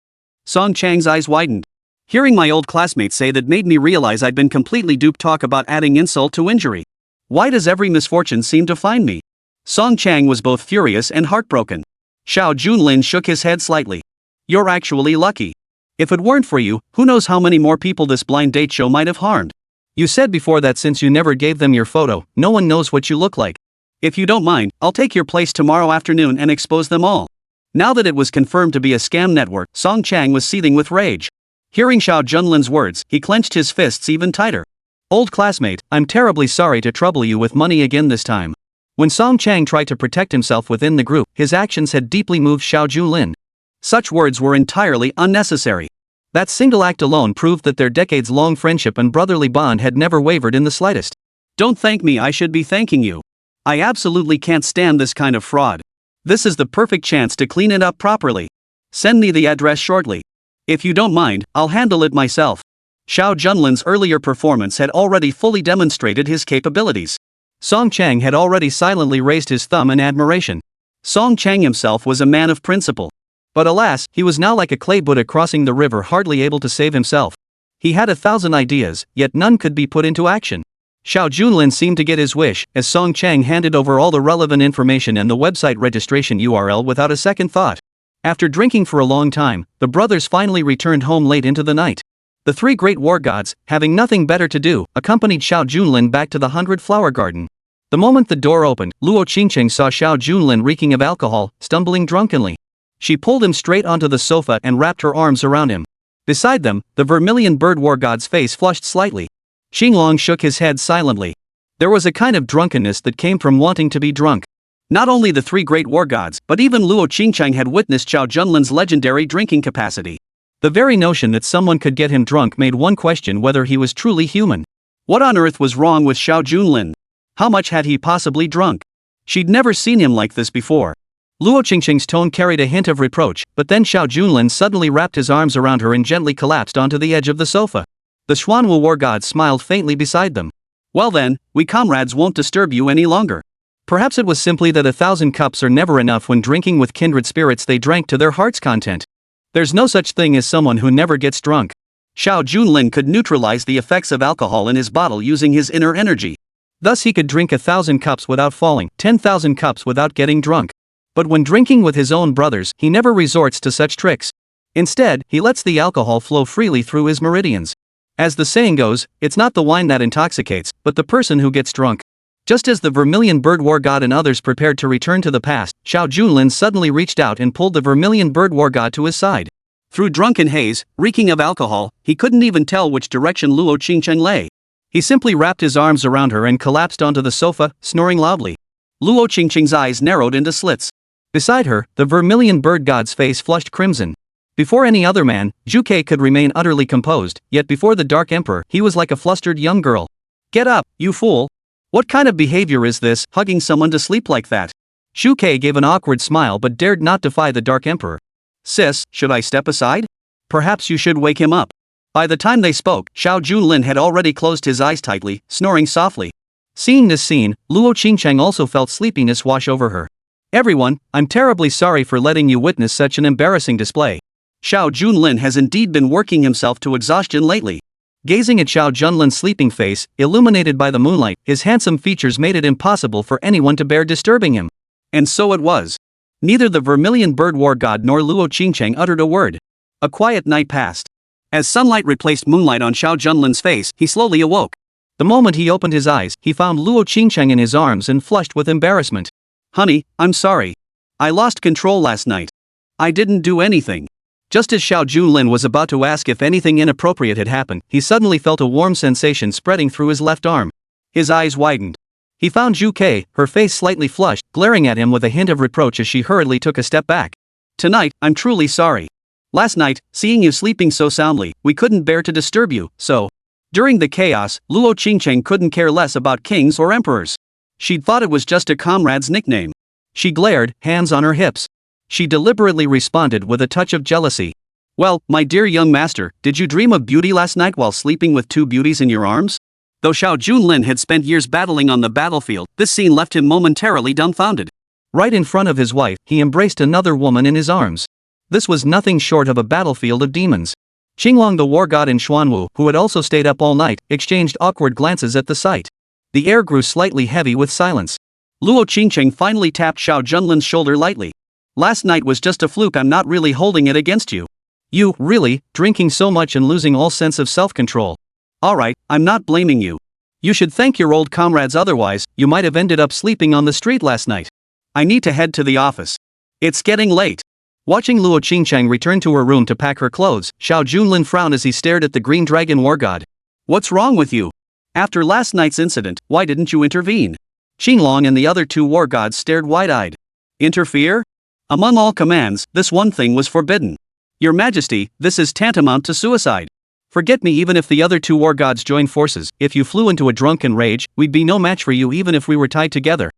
Speaker 1: Song Chang's eyes widened. Hearing my old classmate say that made me realize I'd been completely duped. Talk about adding insult to injury. Why does every misfortune seem to find me? Song Chang was both furious and heartbroken. Xiao Junlin shook his head slightly. You're actually lucky. If it weren't for you, who knows how many more people this blind date show might have harmed. You said before that since you never gave them your photo, no one knows what you look like. If you don't mind, I'll take your place tomorrow afternoon and expose them all. Now that it was confirmed to be a scam network, Song Chang was seething with rage. Hearing Xiao Junlin's words, he clenched his fists even tighter. Old classmate, I'm terribly sorry to trouble you with money again this time. When Song Chang tried to protect himself within the group, his actions had deeply moved Xiao Junlin. Such words were entirely unnecessary. That single act alone proved that their decades-long friendship and brotherly bond had never wavered in the slightest. Don't thank me, I should be thanking you. I absolutely can't stand this kind of fraud. This is the perfect chance to clean it up properly. Send me the address shortly. If you don't mind, I'll handle it myself. Xiao Junlin's earlier performance had already fully demonstrated his capabilities. Song Chang had already silently raised his thumb in admiration. Song Chang himself was a man of principle. But alas, he was now like a clay Buddha crossing the river, hardly able to save himself. He had 1,000 ideas, yet none could be put into action. Xiao Junlin seemed to get his wish, as Song Chang handed over all the relevant information and the website registration URL without a second thought. After drinking for a long time, the brothers finally returned home late into the night. The three great war gods, having nothing better to do, accompanied Xiao Junlin back to the 100-flower garden. The moment the door opened, Luo Qingcheng saw Xiao Junlin reeking of alcohol, stumbling drunkenly. She pulled him straight onto the sofa and wrapped her arms around him. Beside them, the vermilion bird war god's face flushed slightly. Xinglong shook his head silently. There was a kind of drunkenness that came from wanting to be drunk. Not only the three great war gods, but even Luo Qingcheng had witnessed Xiao Junlin's legendary drinking capacity. The very notion that someone could get him drunk made one question whether he was truly human. What on earth was wrong with Xiao Junlin? How much had he possibly drunk? She'd never seen him like this before. Luo Qingcheng's tone carried a hint of reproach, but then Xiao Junlin suddenly wrapped his arms around her and gently collapsed onto the edge of the sofa. The Xuanwu war god smiled faintly beside them. Well then, we comrades won't disturb you any longer. Perhaps it was simply that 1,000 cups are never enough when drinking with kindred spirits. They drank to their heart's content. There's no such thing as someone who never gets drunk. Xiao Junlin could neutralize the effects of alcohol in his bottle using his inner energy. Thus he could drink 1,000 cups without falling, 10,000 cups without getting drunk. But when drinking with his own brothers, he never resorts to such tricks. Instead, he lets the alcohol flow freely through his meridians. As the saying goes, it's not the wine that intoxicates, but the person who gets drunk. Just as the vermilion bird war god and others prepared to return to the past, Xiao Junlin suddenly reached out and pulled the vermilion bird war god to his side. Through drunken haze, reeking of alcohol, he couldn't even tell which direction Luo Qingcheng lay. He simply wrapped his arms around her and collapsed onto the sofa, snoring loudly. Luo Qingcheng's eyes narrowed into slits. Beside her, the vermilion bird god's face flushed crimson. Before any other man, Zhu Ke could remain utterly composed, yet before the Dark Emperor, he was like a flustered young girl. Get up, you fool! What kind of behavior is this, hugging someone to sleep like that? Zhu Ke gave an awkward smile but dared not defy the Dark Emperor. Sis, should I step aside? Perhaps you should wake him up. By the time they spoke, Xiao Junlin had already closed his eyes tightly, snoring softly. Seeing this scene, Luo Qingcheng also felt sleepiness wash over her. Everyone, I'm terribly sorry for letting you witness such an embarrassing display. Xiao Junlin has indeed been working himself to exhaustion lately. Gazing at Xiao Junlin's sleeping face, illuminated by the moonlight, his handsome features made it impossible for anyone to bear disturbing him. And so it was. Neither the vermilion bird war god nor Luo Qingcheng uttered a word. A quiet night passed. As sunlight replaced moonlight on Xiao Junlin's face, he slowly awoke. The moment he opened his eyes, he found Luo Qingcheng in his arms and flushed with embarrassment. Honey, I'm sorry. I lost control last night. I didn't do anything. Just as Xiao Junlin was about to ask if anything inappropriate had happened, he suddenly felt a warm sensation spreading through his left arm. His eyes widened. He found Zhu Ke, her face slightly flushed, glaring at him with a hint of reproach as she hurriedly took a step back. Tonight, I'm truly sorry. Last night, seeing you sleeping so soundly, we couldn't bear to disturb you, so. During the chaos, Luo Qingcheng couldn't care less about kings or emperors. She'd thought it was just a comrade's nickname. She glared, hands on her hips. She deliberately responded with a touch of jealousy. Well, my dear young master, did you dream of beauty last night while sleeping with two beauties in your arms? Though Xiao Junlin had spent years battling on the battlefield, this scene left him momentarily dumbfounded. Right in front of his wife, he embraced another woman in his arms.
Speaker 2: This was nothing short of a battlefield of demons. Qinglong the war god and Xuanwu, who had also stayed up all night, exchanged awkward glances at the sight. The air grew slightly heavy with silence.
Speaker 1: Luo Qingcheng finally tapped Xiao Junlin's shoulder lightly. Last night was just a fluke. I'm not really holding it against you.
Speaker 2: You, really, drinking so much and losing all sense of self-control.
Speaker 1: Alright, I'm not blaming you.
Speaker 2: You should thank your old comrades, otherwise, you might have ended up sleeping on the street last night.
Speaker 1: I need to head to the office. It's getting late.
Speaker 2: Watching Luo Qingcheng return to her room to pack her clothes, Xiao Junlin frowned as he stared at the green dragon war god.
Speaker 1: What's wrong with you? After last night's incident, why didn't you intervene?
Speaker 2: Qinglong and the other two war gods stared wide-eyed.
Speaker 1: Interfere? Among all commands, this one thing was forbidden. Your Majesty, this is tantamount to suicide.
Speaker 2: Forget me. Even if the other two war gods joined forces, if you flew into a drunken rage, we'd be no match for you even if we were tied together.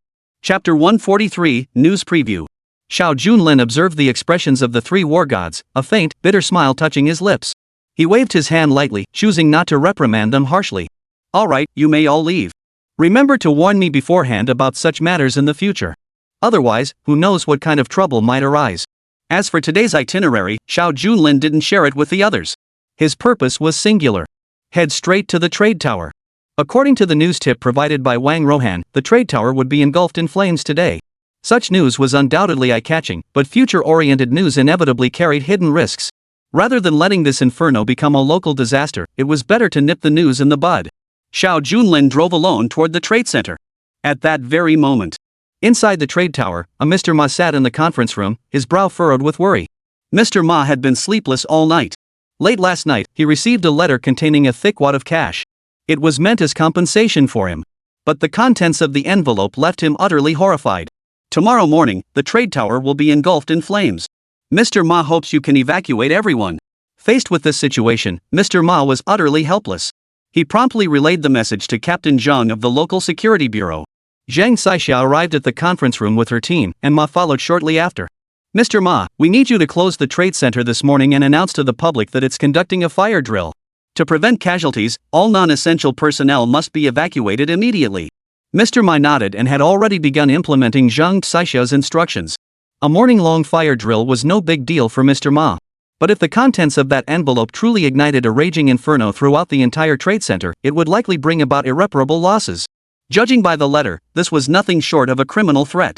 Speaker 1: Chapter 143, News Preview.
Speaker 2: Xiao Junlin observed the expressions of the three war gods, a faint, bitter smile touching his lips. He waved his hand lightly, choosing not to reprimand them harshly.
Speaker 1: Alright, you may all leave.
Speaker 2: Remember to warn me beforehand about such matters in the future. Otherwise, who knows what kind of trouble might arise.
Speaker 1: As for today's itinerary, Xiao Junlin didn't share it with the others.
Speaker 2: His purpose was singular. Head straight to the trade tower. According to the news tip provided by Wang Rohan, the trade tower would be engulfed in flames today. Such news was undoubtedly eye-catching, but future-oriented news inevitably carried hidden risks. Rather than letting this inferno become a local disaster, it was better to nip the news in the bud.
Speaker 1: Xiao Junlin drove alone toward the trade center. At that very moment,
Speaker 2: inside the trade tower, a Mr. Ma sat in the conference room, his brow furrowed with worry.
Speaker 1: Mr. Ma had been sleepless all night.
Speaker 2: Late last night, he received a letter containing a thick wad of cash. It was meant as compensation for him. But the contents of the envelope left him utterly horrified.
Speaker 1: Tomorrow morning, the trade tower will be engulfed in flames. Mr. Ma hopes you can evacuate everyone.
Speaker 2: Faced with this situation, Mr. Ma was utterly helpless.
Speaker 1: He promptly relayed the message to Captain Zhang of the local security bureau.
Speaker 2: Zhang Xixia arrived at the conference room with her team, and Ma followed shortly after. Mr. Ma, we need you to close the trade center this morning and announce to the public that it's conducting a fire drill.
Speaker 1: To prevent casualties, all non-essential personnel must be evacuated immediately.
Speaker 2: Mr. Ma nodded and had already begun implementing Zhang Xixia's instructions. A morning-long fire drill was no big deal for Mr. Ma. But if the contents of that envelope truly ignited a raging inferno throughout the entire trade center, it would likely bring about irreparable losses.
Speaker 1: Judging by the letter, this was nothing short of a criminal threat.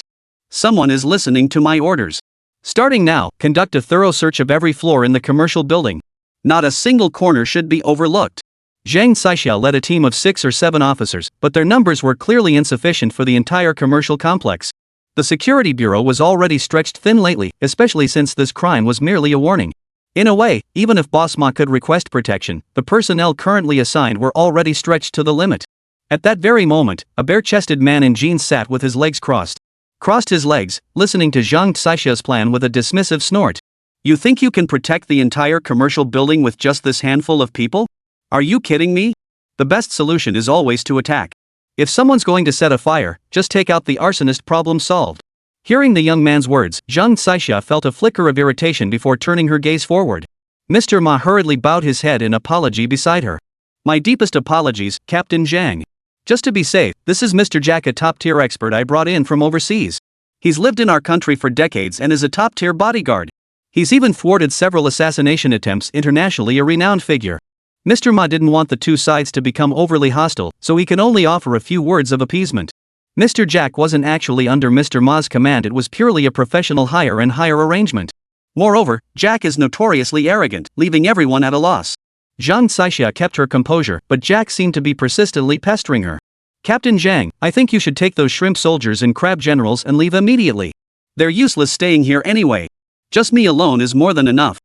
Speaker 1: Someone is listening to my orders.
Speaker 2: Starting now, conduct a thorough search of every floor in the commercial building.
Speaker 1: Not a single corner should be overlooked.
Speaker 2: Zhang Xixia led a team of 6 or 7 officers, but their numbers were clearly insufficient for the entire commercial complex. The security bureau was already stretched thin lately, especially since this crime was merely a warning. In a way, even if Boss Ma could request protection, the personnel currently assigned were already stretched to the limit. At that very moment, a bare-chested man in jeans sat with his legs crossed his legs, listening to Zhang Xixia's plan with a dismissive snort.
Speaker 1: You think you can protect the entire commercial building with just this handful of people? Are you kidding me? The best solution is always to attack. If someone's going to set a fire, just take out the arsonist, problem solved. Hearing the young man's words, Zhang Xixia felt a flicker of irritation before turning her gaze forward. Mr. Ma hurriedly bowed his head in apology beside her. My deepest apologies, Captain Zhang.
Speaker 2: Just to be safe, this is Mr. Jack, a top-tier expert I brought in from overseas.
Speaker 1: He's lived in our country for decades and is a top-tier bodyguard.
Speaker 2: He's even thwarted several assassination attempts internationally, a renowned figure. Mr. Ma didn't want the two sides to become overly hostile, so he can only offer a few words of appeasement. Mr. Jack wasn't actually under Mr. Ma's command, it was purely a professional hire and hire arrangement.
Speaker 1: Moreover, Jack is notoriously arrogant, leaving everyone at a loss.
Speaker 2: Zhang Xixia kept her composure, but Jack seemed to be persistently pestering her. Captain Zhang, I think you should take those shrimp soldiers and crab generals and leave immediately.
Speaker 1: They're useless staying here anyway. Just me alone is more than enough.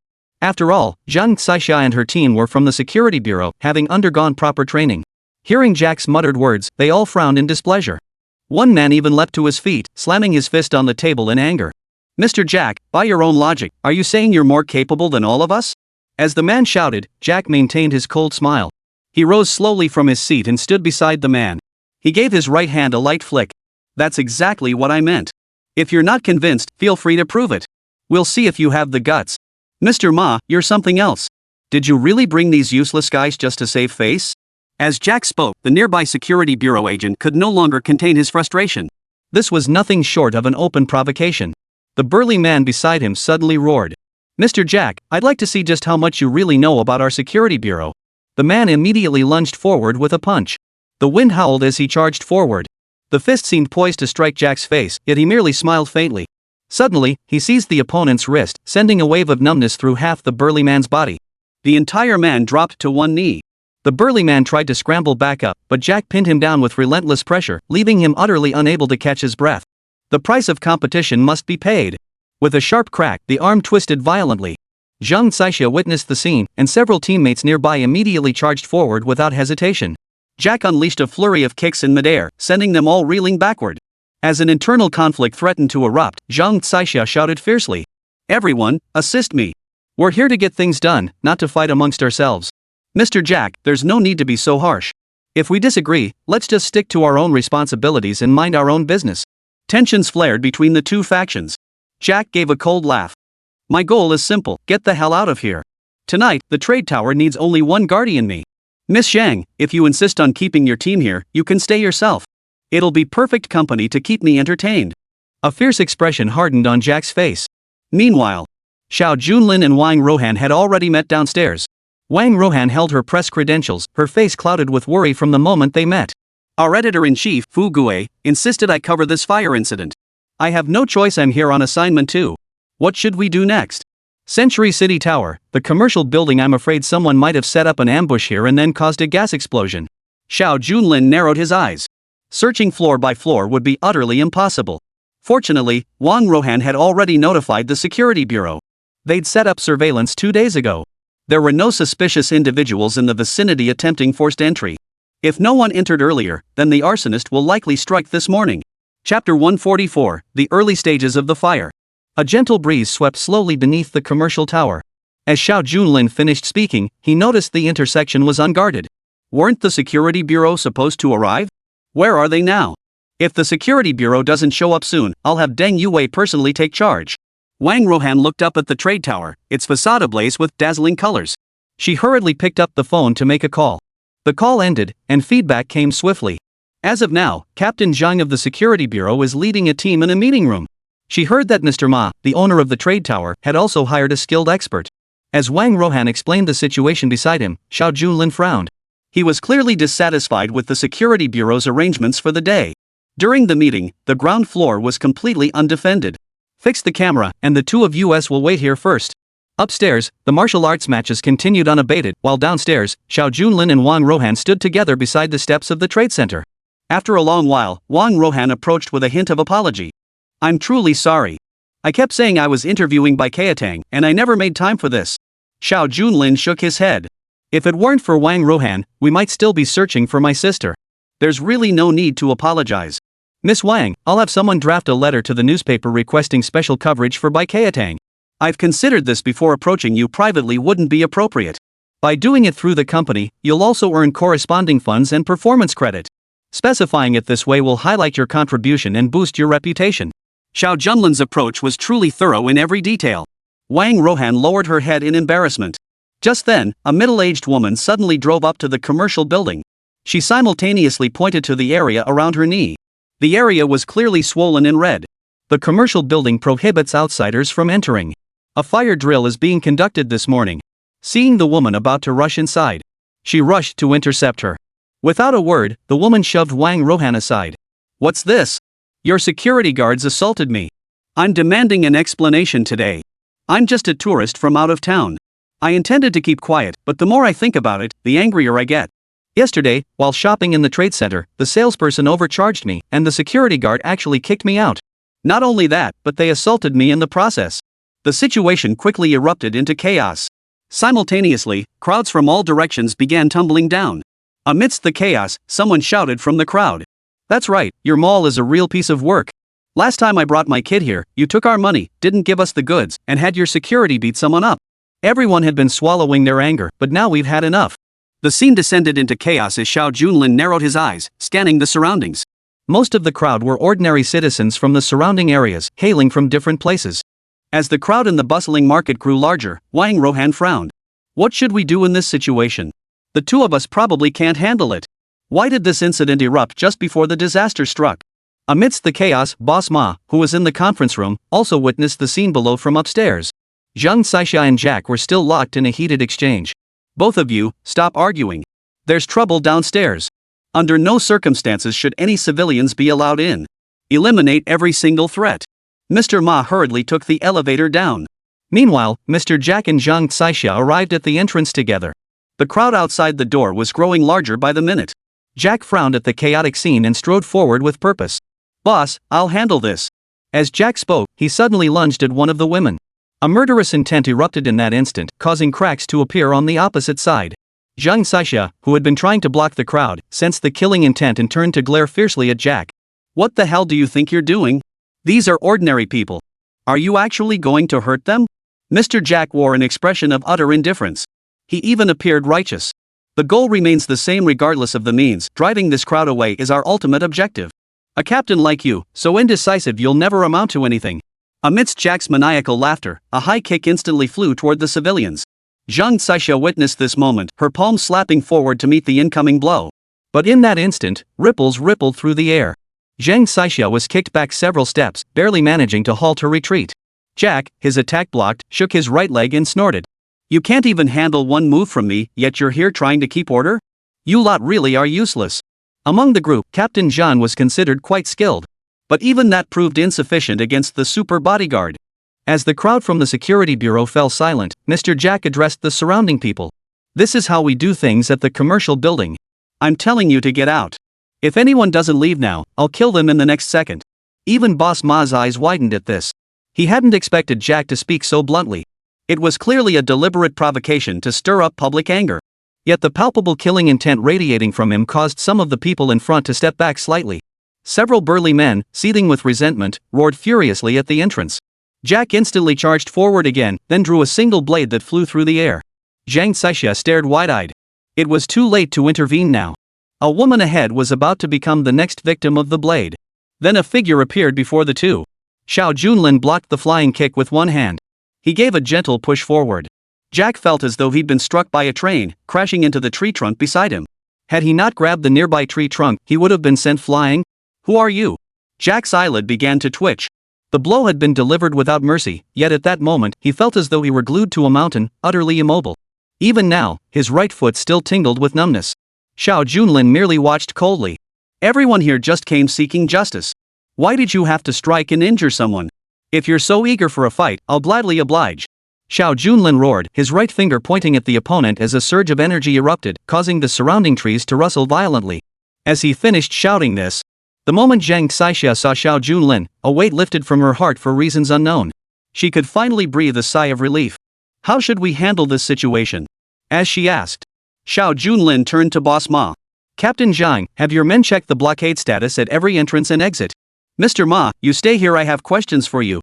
Speaker 2: After all, Zhang Xixia and her team were from the security bureau, having undergone proper training. Hearing Jack's muttered words, they all frowned in displeasure. One man even leapt to his feet, slamming his fist on the table in anger.
Speaker 1: Mr. Jack, by your own logic, are you saying you're more capable than all of us?
Speaker 2: As the man shouted, Jack maintained his cold smile. He rose slowly from his seat and stood beside the man.
Speaker 1: He gave his right hand a light flick. That's exactly what I meant. If you're not convinced, feel free to prove it. We'll see if you have the guts. Mr. Ma, you're something else. Did you really bring these useless guys just to save face? As Jack spoke, the nearby security bureau agent could no longer contain his frustration.
Speaker 2: This was nothing short of an open provocation. The burly man beside him suddenly roared. "Mr. Jack, I'd like to see just how much you really know about our security bureau." The man immediately lunged forward with a punch. The wind howled as he charged forward. The fist seemed poised to strike Jack's face, yet he merely smiled faintly. Suddenly, he seized the opponent's wrist, sending a wave of numbness through half the burly man's body.
Speaker 1: The entire man dropped to one knee.
Speaker 2: The burly man tried to scramble back up, but Jack pinned him down with relentless pressure, leaving him utterly unable to catch his breath. The price of competition must be paid. With a sharp crack, the arm twisted violently. Zhang Zixia witnessed the scene, and several teammates nearby immediately charged forward without hesitation.
Speaker 1: Jack unleashed a flurry of kicks in midair, sending them all reeling backward. As an internal conflict threatened to erupt, Zhang Zixia shouted fiercely, "Everyone, assist me. We're here to get things done, not to fight amongst ourselves. Mr. Jack, there's no need to be so harsh. If we disagree, let's just stick to our own responsibilities and mind our own business." Tensions flared between the two factions. Jack gave a cold laugh. "My goal is simple, get the hell out of here. Tonight, the trade tower needs only one guardian me. Miss Zhang, if you insist on keeping your team here, you can stay yourself. It'll be perfect company to keep me entertained." A fierce expression hardened on Jack's face. Meanwhile, Xiao Junlin and Wang Rohan had already met downstairs. Wang Rohan held her press credentials, her face clouded with worry from the moment they met. "Our editor-in-chief, Fu Gui, insisted I cover this fire incident. I have no choice, I'm here on assignment too. What should we do next?"
Speaker 2: Century City Tower, the commercial building. "I'm afraid someone might have set up an ambush here and then caused a gas explosion."
Speaker 1: Xiao Junlin narrowed his eyes. Searching floor by floor would be utterly impossible. Fortunately, Wang Rohan had already notified the security bureau.
Speaker 2: They'd set up surveillance 2 days ago.
Speaker 1: There were no suspicious individuals in the vicinity attempting forced entry. If no one entered earlier, then the arsonist will likely strike this morning. Chapter 144, The Early Stages of the Fire.
Speaker 2: A gentle breeze swept slowly beneath the commercial tower. As Xiao Junlin finished speaking, he noticed the intersection was unguarded.
Speaker 1: Weren't the security bureau supposed to arrive? Where are they now? If the security bureau doesn't show up soon, I'll have Deng Yue personally take charge. Wang Rohan looked up at the trade tower, its facade ablaze with dazzling colors.
Speaker 2: She hurriedly picked up the phone to make a call. The call ended, and feedback came swiftly. As of now, Captain Zhang of the Security Bureau is leading a team in a meeting room. She heard that Mr. Ma, the owner of the trade tower, had also hired a skilled expert. As Wang Rohan explained the situation beside him, Xiao Junlin frowned.
Speaker 1: He was clearly dissatisfied with the Security Bureau's arrangements for the day. During the meeting, the ground floor was completely undefended.
Speaker 2: "Fix the camera, and the two of us will wait here first." Upstairs, the martial arts matches continued unabated, while downstairs, Xiao Junlin and Wang Rohan stood together beside the steps of the trade center.
Speaker 1: After a long while, Wang Rohan approached with a hint of apology. "I'm truly sorry. I kept saying I was interviewing by Qiatang, and I never made time for this." Xiao Junlin shook his head.
Speaker 2: "If it weren't for Wang Rohan, we might still be searching for my sister."
Speaker 1: "There's really no need to apologize.
Speaker 2: Miss Wang, I'll have someone draft a letter to the newspaper requesting special coverage for Bai Qiatang.
Speaker 1: I've considered this before. Approaching you privately wouldn't be appropriate.
Speaker 2: By doing it through the company, you'll also earn corresponding funds and performance credit. Specifying it this way will highlight your contribution and boost your reputation."
Speaker 1: Xiao Junlin's approach was truly thorough in every detail. Wang Rohan lowered her head in embarrassment. Just then, a middle-aged woman suddenly drove up to the commercial building. She simultaneously pointed to the area around her knee. The area was clearly swollen in red.
Speaker 2: "The commercial building prohibits outsiders from entering. A fire drill is being conducted this morning." Seeing the woman about to rush inside, she rushed to intercept her. Without a word, the woman shoved Wang Rohan aside.
Speaker 1: "What's this? Your security guards assaulted me. I'm demanding an explanation today. I'm just a tourist from out of town. I intended to keep quiet, but the more I think about it, the angrier I get. Yesterday, while shopping in the trade center, the salesperson overcharged me, and the security guard actually kicked me out. Not only that, but they assaulted me in the process." The situation quickly erupted into chaos. Simultaneously, crowds from all directions began tumbling down. Amidst the chaos, someone shouted from the crowd, "That's right, your mall is a real piece of work. Last time I brought my kid here, you took our money, didn't give us the goods, and had your security beat someone up." Everyone had been swallowing their anger, but now we've had enough. The scene descended into chaos as Xiao Junlin narrowed his eyes, scanning the surroundings.
Speaker 2: Most of the crowd were ordinary citizens from the surrounding areas, hailing from different places.
Speaker 1: As the crowd in the bustling market grew larger, Wang Rohan frowned. "What should we do in this situation? The two of us probably can't handle it. Why did this incident erupt just before the disaster struck?" Amidst the chaos, Boss Ma, who was in the conference room, also witnessed the scene below from upstairs.
Speaker 2: Zhang Xiaxia and Jack were still locked in a heated exchange.
Speaker 1: Both of you, stop arguing. There's trouble downstairs. Under no circumstances should any civilians be allowed in. Eliminate every single threat. Mr. Ma hurriedly took the elevator down.
Speaker 2: Meanwhile, Mr. Jack and Zhang Xiaxia arrived at the entrance together.
Speaker 1: The crowd outside the door was growing larger by the minute.
Speaker 2: Jack frowned at the chaotic scene and strode forward with purpose.
Speaker 1: Boss, I'll handle this.
Speaker 2: As Jack spoke, he suddenly lunged at one of the women. A murderous intent erupted in that instant, causing cracks to appear on the opposite side. Zhang Xiaxia, who had been trying to block the crowd, sensed the killing intent and turned to glare fiercely at Jack.
Speaker 1: What the hell do you think you're doing? These are ordinary people. Are you actually going to hurt them? Mr. Jack wore an expression of utter indifference. He even appeared righteous. The goal remains the same regardless of the means. Driving this crowd away is our ultimate objective. A captain like you, so indecisive you'll never amount to anything. Amidst Jack's maniacal laughter, a high kick instantly flew toward the civilians. Zhang Xiaxia witnessed this moment, her palms slapping forward to meet the incoming blow.
Speaker 2: But in that instant, ripples rippled through the air. Zhang Xiaxia was kicked back several steps, barely managing to halt her retreat. Jack, his attack blocked, shook his right leg and snorted. You can't even handle one move from me, yet you're here trying to keep order? You lot really are useless. Among the group, Captain Zhan was considered quite skilled. But even that proved insufficient against the super bodyguard. As the crowd from the security bureau fell silent, Mr. Jack addressed the surrounding people. This is how we do things at the commercial building. I'm telling you to get out. If anyone doesn't leave now, I'll kill them in the next second. Even Boss Ma's eyes widened at this. He hadn't expected Jack to speak so bluntly. It was clearly a deliberate provocation to stir up public anger. Yet the palpable killing intent radiating from him caused some of the people in front to step back slightly. Several burly men, seething with resentment, roared furiously at the entrance. Jack instantly charged forward again, then drew a single blade that flew through the air. Zhang Xiaxia stared wide-eyed. It was too late to intervene now. A woman ahead was about to become the next victim of the blade. Then a figure appeared before the two. Xiao Junlin blocked the flying kick with one hand. He gave a gentle push forward. Jack felt as though he'd been struck by a train, crashing into the tree trunk beside him. Had he not grabbed the nearby tree trunk, he would have been sent flying. Who are you? Jack's eyelid began to twitch. The blow had been delivered without mercy, yet at that moment, he felt as though he were glued to a mountain, utterly immobile. Even now, his right foot still tingled with numbness. Xiao Junlin merely watched coldly. Everyone here just came seeking justice. Why did you have to strike and injure someone? If you're so eager for a fight, I'll gladly oblige. Xiao Junlin roared, his right finger pointing at the opponent as a surge of energy erupted, causing the surrounding trees to rustle violently. As he finished shouting this, the moment Zhang Xiaxia saw Xiao Junlin, a weight lifted from her heart for reasons unknown. She could finally breathe a sigh of relief. How should we handle this situation? As she asked. Xiao Junlin turned to Boss Ma. Captain Zhang, have your men checked the blockade status at every entrance and exit? Mr. Ma, you stay here, I have questions for you.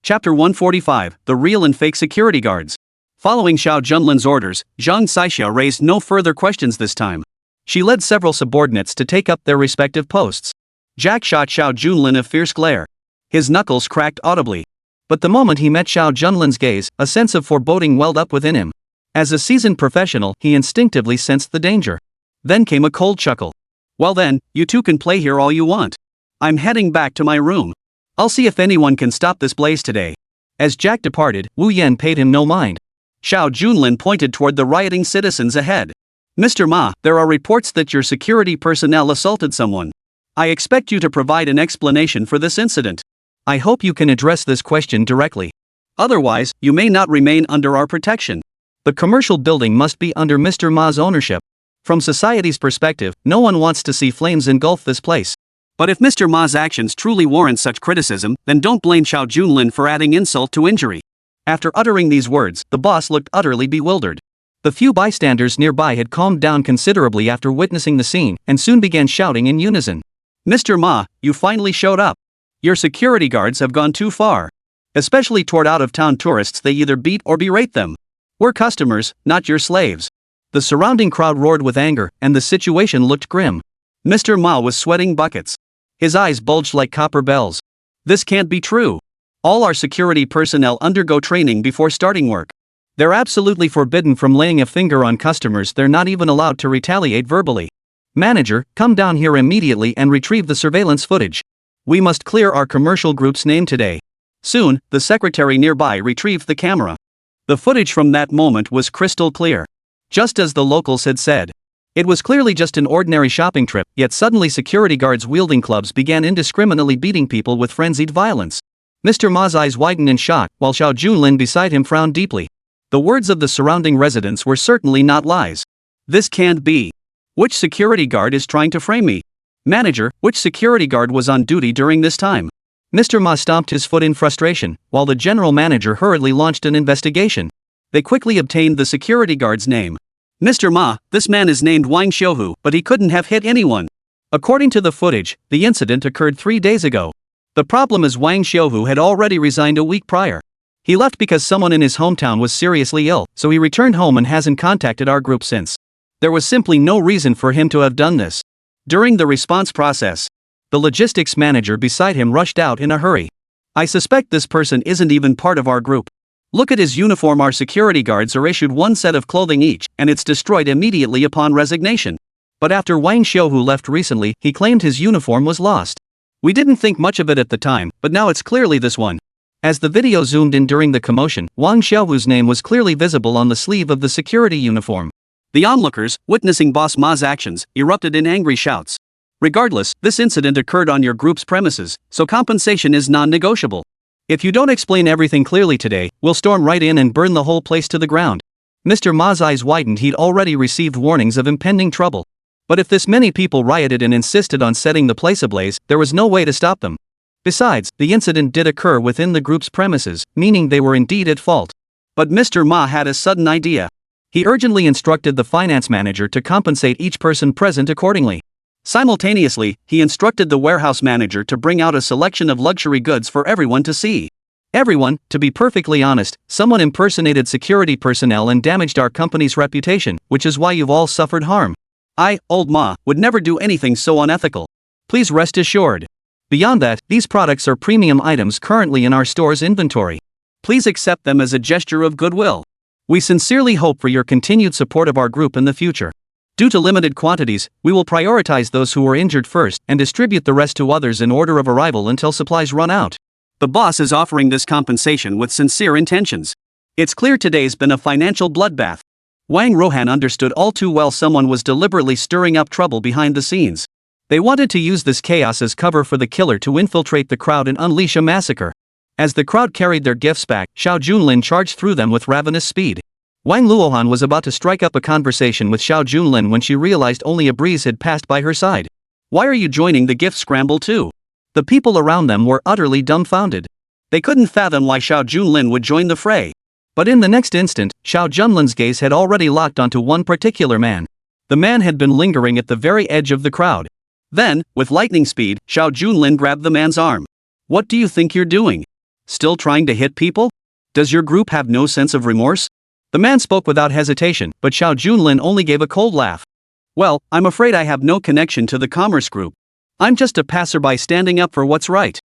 Speaker 2: Chapter 145, The Real and Fake Security Guards. Following Xiao Junlin's orders, Zhang Xiaxia raised no further questions this time. She led several subordinates to take up their respective posts. Jack shot Xiao Junlin a fierce glare. His knuckles cracked audibly. But the moment he met Xiao Junlin's gaze, a sense of foreboding welled up within him. As a seasoned professional, he instinctively sensed the danger. Then came a cold chuckle. Well then, you two can play here all you want. I'm heading back to my room. I'll see if anyone can stop this blaze today. As Jack departed, Wu Yan paid him no mind. Xiao Junlin pointed toward the rioting citizens ahead. Mr. Ma, there are reports that your security personnel assaulted someone. I expect you to provide an explanation for this incident. I hope you can address this question directly. Otherwise, you may not remain under our protection. The commercial building must be under Mr. Ma's ownership. From society's perspective, no one wants to see flames engulf this place. But if Mr. Ma's actions truly warrant such criticism, then don't blame Xiao Junlin for adding insult to injury. After uttering these words, the boss looked utterly bewildered. The few bystanders nearby had calmed down considerably after witnessing the scene, and soon began shouting in unison. Mr. Ma, you finally showed up. Your security guards have gone too far. Especially toward out-of-town tourists, they either beat or berate them. We're customers, not your slaves. The surrounding crowd roared with anger, and the situation looked grim. Mr. Ma was sweating buckets. His eyes bulged like copper bells. This can't be true. All our security personnel undergo training before starting work. They're absolutely forbidden from laying a finger on customers. They're not even allowed to retaliate verbally. Manager, come down here immediately and retrieve the surveillance footage. We must clear our commercial group's name today. Soon, the secretary nearby retrieved the camera.
Speaker 1: The footage from that moment was crystal clear. Just as the locals had said. It was clearly just an ordinary shopping trip, yet suddenly security guards wielding clubs began indiscriminately beating people with frenzied violence. Mr. Ma's eyes widened in shock, while Xiao Junlin beside him frowned deeply. The words of the surrounding residents were certainly not lies. This can't be. Which security guard is trying to frame me? Manager, which security guard was on duty during this time? Mr. Ma stomped his foot in frustration, while the general manager hurriedly launched an investigation. They quickly obtained the security guard's name. Mr. Ma, this man is named Wang Xiuhu, but he couldn't have hit anyone. According to the footage, the incident occurred 3 days ago. The problem is Wang Xiuhu had already resigned a week prior. He left because someone in his hometown was seriously ill, so he returned home and hasn't contacted our group since. There was simply no reason for him to have done this. During the response process, the logistics manager beside him rushed out in a hurry. I suspect this person isn't even part of our group. Look at his uniform. Our security guards are issued one set of clothing each, and it's destroyed immediately upon resignation. But after Wang Xiuhu left recently, he claimed his uniform was lost. We didn't think much of it at the time, but now it's clearly this one. As the video zoomed in during the commotion, Wang Xiuhu's name was clearly visible on the sleeve of the security uniform. The onlookers, witnessing Boss Ma's actions, erupted in angry shouts. Regardless, this incident occurred on your group's premises, so compensation is non-negotiable. If you don't explain everything clearly today, we'll storm right in and burn the whole place to the ground. Mr. Ma's eyes widened. He'd already received warnings of impending trouble. But if this many people rioted and insisted on setting the place ablaze, there was no way to stop them. Besides, the incident did occur within the group's premises, meaning they were indeed at fault. But Mr. Ma had a sudden idea. He urgently instructed the finance manager to compensate each person present accordingly. Simultaneously, he instructed the warehouse manager to bring out a selection of luxury goods for everyone to see. Everyone, to be perfectly honest, someone impersonated security personnel and damaged our company's reputation, which is why you've all suffered harm. I, Old Ma, would never do anything so unethical. Please rest assured. Beyond that, these products are premium items currently in our store's inventory. Please accept them as a gesture of goodwill. We sincerely hope for your continued support of our group in the future. Due to limited quantities, we will prioritize those who were injured first and distribute the rest to others in order of arrival until supplies run out. The boss is offering this compensation with sincere intentions. It's clear today's been a financial bloodbath. Wang Rohan understood all too well someone was deliberately stirring up trouble behind the scenes. They wanted to use this chaos as cover for the killer to infiltrate the crowd and unleash a massacre. As the crowd carried their gifts back, Xiao Junlin charged through them with ravenous speed. Wang Luohan was about to strike up a conversation with Xiao Junlin when she realized only a breeze had passed by her side. Why are you joining the gift scramble too? The people around them were utterly dumbfounded. They couldn't fathom why Xiao Junlin would join the fray. But in the next instant, Xiao Junlin's gaze had already locked onto one particular man. The man had been lingering at the very edge of the crowd. Then, with lightning speed, Xiao Junlin grabbed the man's arm. What do you think you're doing? Still trying to hit people? Does your group have no sense of remorse? The man spoke without hesitation, but Xiao Junlin only gave a cold laugh. Well, I'm afraid I have no connection to the commerce group. I'm just a passerby standing up for what's right.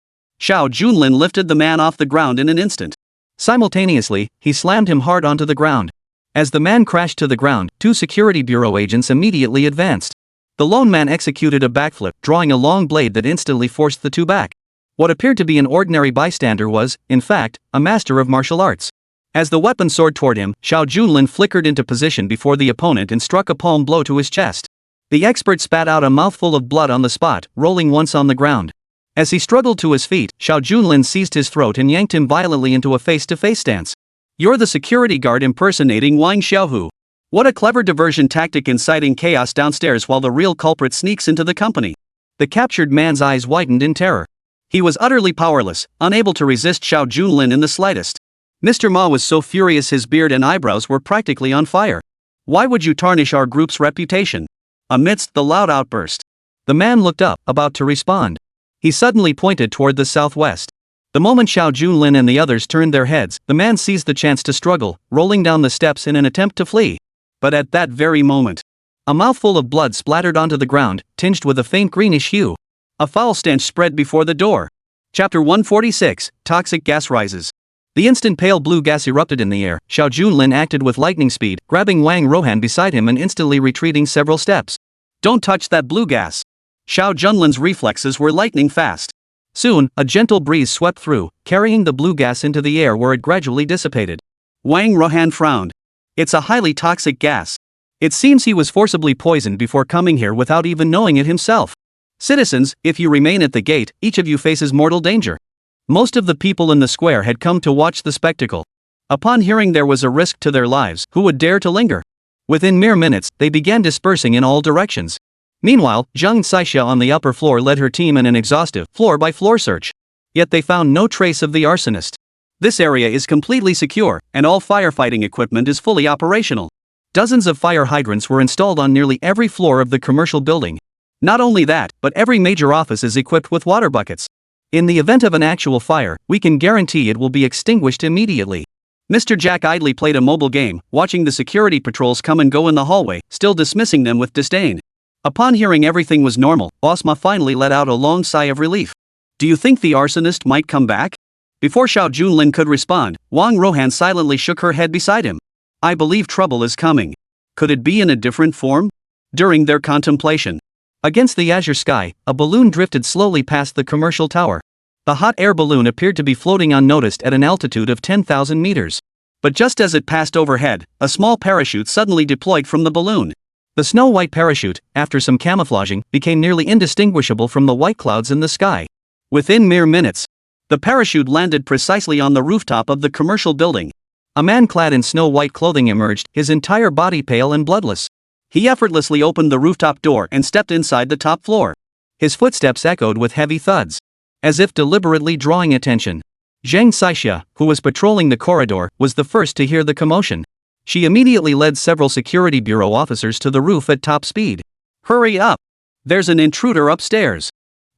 Speaker 1: Xiao Junlin lifted the man off the ground in an instant. Simultaneously, he slammed him hard onto the ground. As the man crashed to the ground, 2 security bureau agents immediately advanced. The lone man executed a backflip, drawing a long blade that instantly forced the 2 back. What appeared to be an ordinary bystander was, in fact, a master of martial arts. As the weapon soared toward him, Xiao Junlin flickered into position before the opponent and struck a palm blow to his chest. The expert spat out a mouthful of blood on the spot, rolling once on the ground. As he struggled to his feet, Xiao Junlin seized his throat and yanked him violently into a face-to-face stance. You're the security guard impersonating Wang Xiuhu. What a clever diversion tactic, inciting chaos downstairs while the real culprit sneaks into the company. The captured man's eyes widened in terror. He was utterly powerless, unable to resist Xiao Junlin in the slightest. Mr. Ma was so furious his beard and eyebrows were practically on fire. Why would you tarnish our group's reputation? Amidst the loud outburst, the man looked up, about to respond. He suddenly pointed toward the southwest. The moment Xiao Junlin and the others turned their heads, the man seized the chance to struggle, rolling down the steps in an attempt to flee. But at that very moment, a mouthful of blood splattered onto the ground, tinged with a faint greenish hue. A foul stench spread before the door. Chapter 146, Toxic Gas Rises. The instant pale blue gas erupted in the air, Xiao Junlin acted with lightning speed, grabbing Wang Rohan beside him and instantly retreating several steps. Don't touch that blue gas. Xiao Junlin's reflexes were lightning fast. Soon, a gentle breeze swept through, carrying the blue gas into the air where it gradually dissipated. Wang Rohan frowned. It's a highly toxic gas.
Speaker 2: It seems he was forcibly poisoned before coming here without even knowing it himself. Citizens, if you remain at the gate, each of you faces mortal danger. Most of the people in the square had come to watch the spectacle. Upon hearing there was a risk to their lives, who would dare to linger? Within mere minutes, they began dispersing in all directions. Meanwhile, Zhang Saixia on the upper floor led her team in an exhaustive, floor-by-floor search. Yet they found no trace of the arsonist.
Speaker 1: This area is completely secure, and all firefighting equipment is fully operational.
Speaker 2: Dozens of fire hydrants were installed on nearly every floor of the commercial building.
Speaker 1: Not only that, but every major office is equipped with water buckets.
Speaker 2: In the event of an actual fire, we can guarantee it will be extinguished immediately.
Speaker 1: Mr. Jack idly played a mobile game, watching the security patrols come and go in the hallway, still dismissing them with disdain. Upon hearing everything was normal, Boss Ma finally let out a long sigh of relief. Do you think the arsonist might come back? Before Xiao Junlin could respond, Wang Rohan silently shook her head beside him. I believe trouble is coming. Could it be in a different form? During their contemplation,
Speaker 2: against the azure sky, a balloon drifted slowly past the commercial tower. The hot air balloon appeared to be floating unnoticed at an altitude of 10,000 meters.
Speaker 1: But just as it passed overhead, a small parachute suddenly deployed from the balloon.
Speaker 2: The snow-white parachute, after some camouflaging, became nearly indistinguishable from the white clouds in the sky.
Speaker 1: Within mere minutes, the parachute landed precisely on the rooftop of the commercial building.
Speaker 2: A man clad in snow-white clothing emerged, his entire body pale and bloodless.
Speaker 1: He effortlessly opened the rooftop door and stepped inside the top floor.
Speaker 2: His footsteps echoed with heavy thuds, as if deliberately drawing attention. Zhang Saixia, who was patrolling the corridor, was the first to hear the commotion. She immediately led several security bureau officers to the roof at top speed.
Speaker 1: Hurry up! There's an intruder upstairs.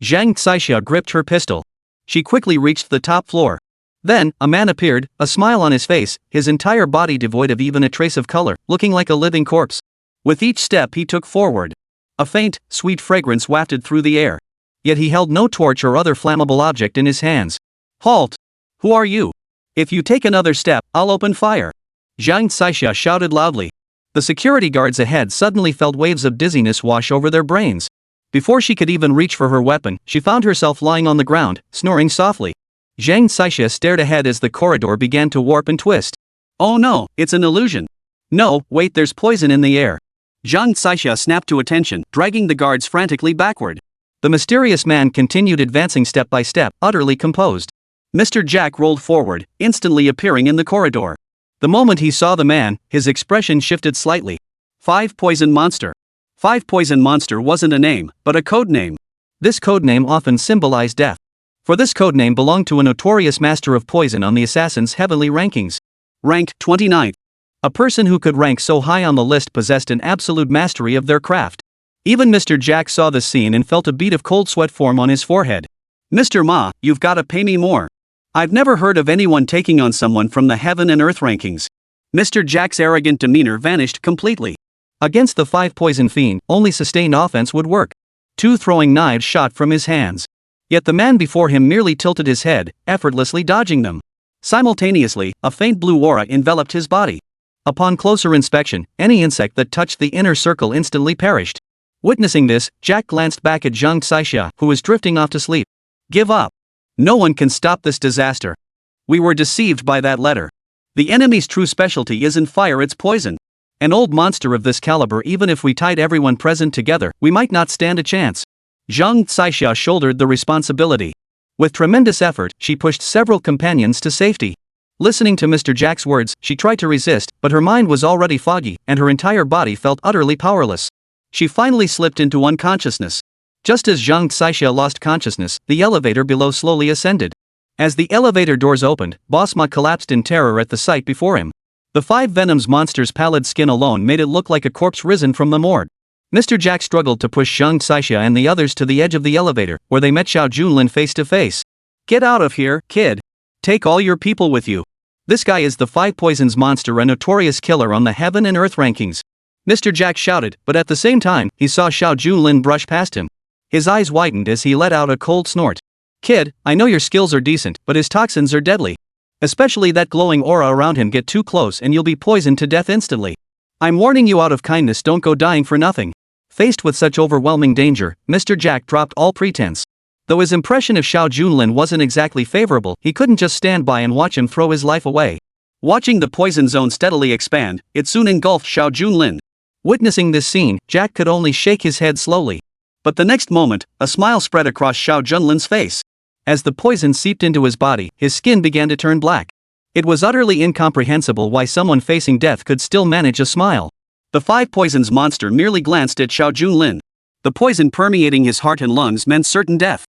Speaker 2: Zhang Saixia gripped her pistol. She quickly reached the top floor. Then, a man appeared, a smile on his face, his entire body devoid of even a trace of color, looking like a living corpse.
Speaker 1: With each step he took forward, a faint, sweet fragrance wafted through the air.
Speaker 2: Yet he held no torch or other flammable object in his hands.
Speaker 1: Halt! Who are you? If you take another step, I'll open fire.
Speaker 2: Zhang Saixia shouted loudly. The security guards ahead suddenly felt waves of dizziness wash over their brains. Before she could even reach for her weapon, she found herself lying on the ground, snoring softly. Zhang Saixia stared ahead as the corridor began to warp and twist.
Speaker 1: Oh no, it's an illusion. No, wait, there's poison in the air. Zhang Saixia snapped to attention, dragging the guards frantically backward.
Speaker 2: The mysterious man continued advancing step by step, utterly composed.
Speaker 1: Mr. Jack rolled forward, instantly appearing in the corridor.
Speaker 2: The moment he saw the man, his expression shifted slightly.
Speaker 1: Five Poison Monster. Five Poison Monster wasn't a name, but a code name.
Speaker 2: This code name often symbolized death. For this code name belonged to a notorious master of poison on the assassin's heavenly rankings.
Speaker 1: Ranked 29th.
Speaker 2: A person who could rank so high on the list possessed an absolute mastery of their craft. Even Mr. Jack saw the scene and felt a bead of cold sweat form on his forehead.
Speaker 1: Mr. Ma, you've gotta pay me more. I've never heard of anyone taking on someone from the heaven and earth rankings. Mr. Jack's arrogant demeanor vanished completely.
Speaker 2: Against the five poison fiend, only sustained offense would work. Two throwing knives shot from his hands. Yet the man before him merely tilted his head, effortlessly dodging them.
Speaker 1: Simultaneously, a faint blue aura enveloped his body.
Speaker 2: Upon closer inspection, any insect that touched the inner circle instantly perished. Witnessing this, Jack glanced back at Zhang Saixia, who was drifting off to sleep.
Speaker 1: Give up. No one can stop this disaster. We were deceived by that letter. The enemy's true specialty isn't fire, it's poison.
Speaker 2: An old monster of this caliber, even if we tied everyone present together, we might not stand a chance.
Speaker 1: Zhang Saixia shouldered the responsibility.
Speaker 2: With tremendous effort, she pushed several companions to safety. Listening to Mr. Jack's words, she tried to resist, but her mind was already foggy, and her entire body felt utterly powerless.
Speaker 1: She finally slipped into unconsciousness.
Speaker 2: Just as Zhang Saixia lost consciousness, the elevator below slowly ascended. As the elevator doors opened, Boss Ma collapsed in terror at the sight before him. The five Venom's monster's pallid skin alone made it look like a corpse risen from the morgue. Mr. Jack struggled to push Zhang Saixia and the others to the edge of the elevator, where they met Xiao Junlin face to face.
Speaker 1: Get out of here, kid. Take all your people with you.
Speaker 2: This guy is the five poisons monster, a notorious killer on the heaven and earth rankings. Mr. Jack shouted, but at the same time, he saw Xiao Junlin brush past him. His eyes widened as he let out a cold snort. Kid, I know your skills are decent, but his toxins are deadly. Especially that glowing aura around him. Get too close and you'll be poisoned to death instantly. I'm warning you out of kindness, don't go dying for nothing. Faced with such overwhelming danger, Mr. Jack dropped all pretense. Though his impression of Xiao Junlin wasn't exactly favorable, he couldn't just stand by and watch him throw his life away.
Speaker 1: Watching the poison zone steadily expand, it soon engulfed Xiao Junlin.
Speaker 2: Witnessing this scene, Jack could only shake his head slowly.
Speaker 1: But the next moment, a smile spread across Xiao Junlin's face.
Speaker 2: As the poison seeped into his body, his skin began to turn black. It was utterly incomprehensible why someone facing death could still manage a smile.
Speaker 1: The five poisons monster merely glanced at Xiao Junlin. The poison permeating his heart and lungs meant certain death.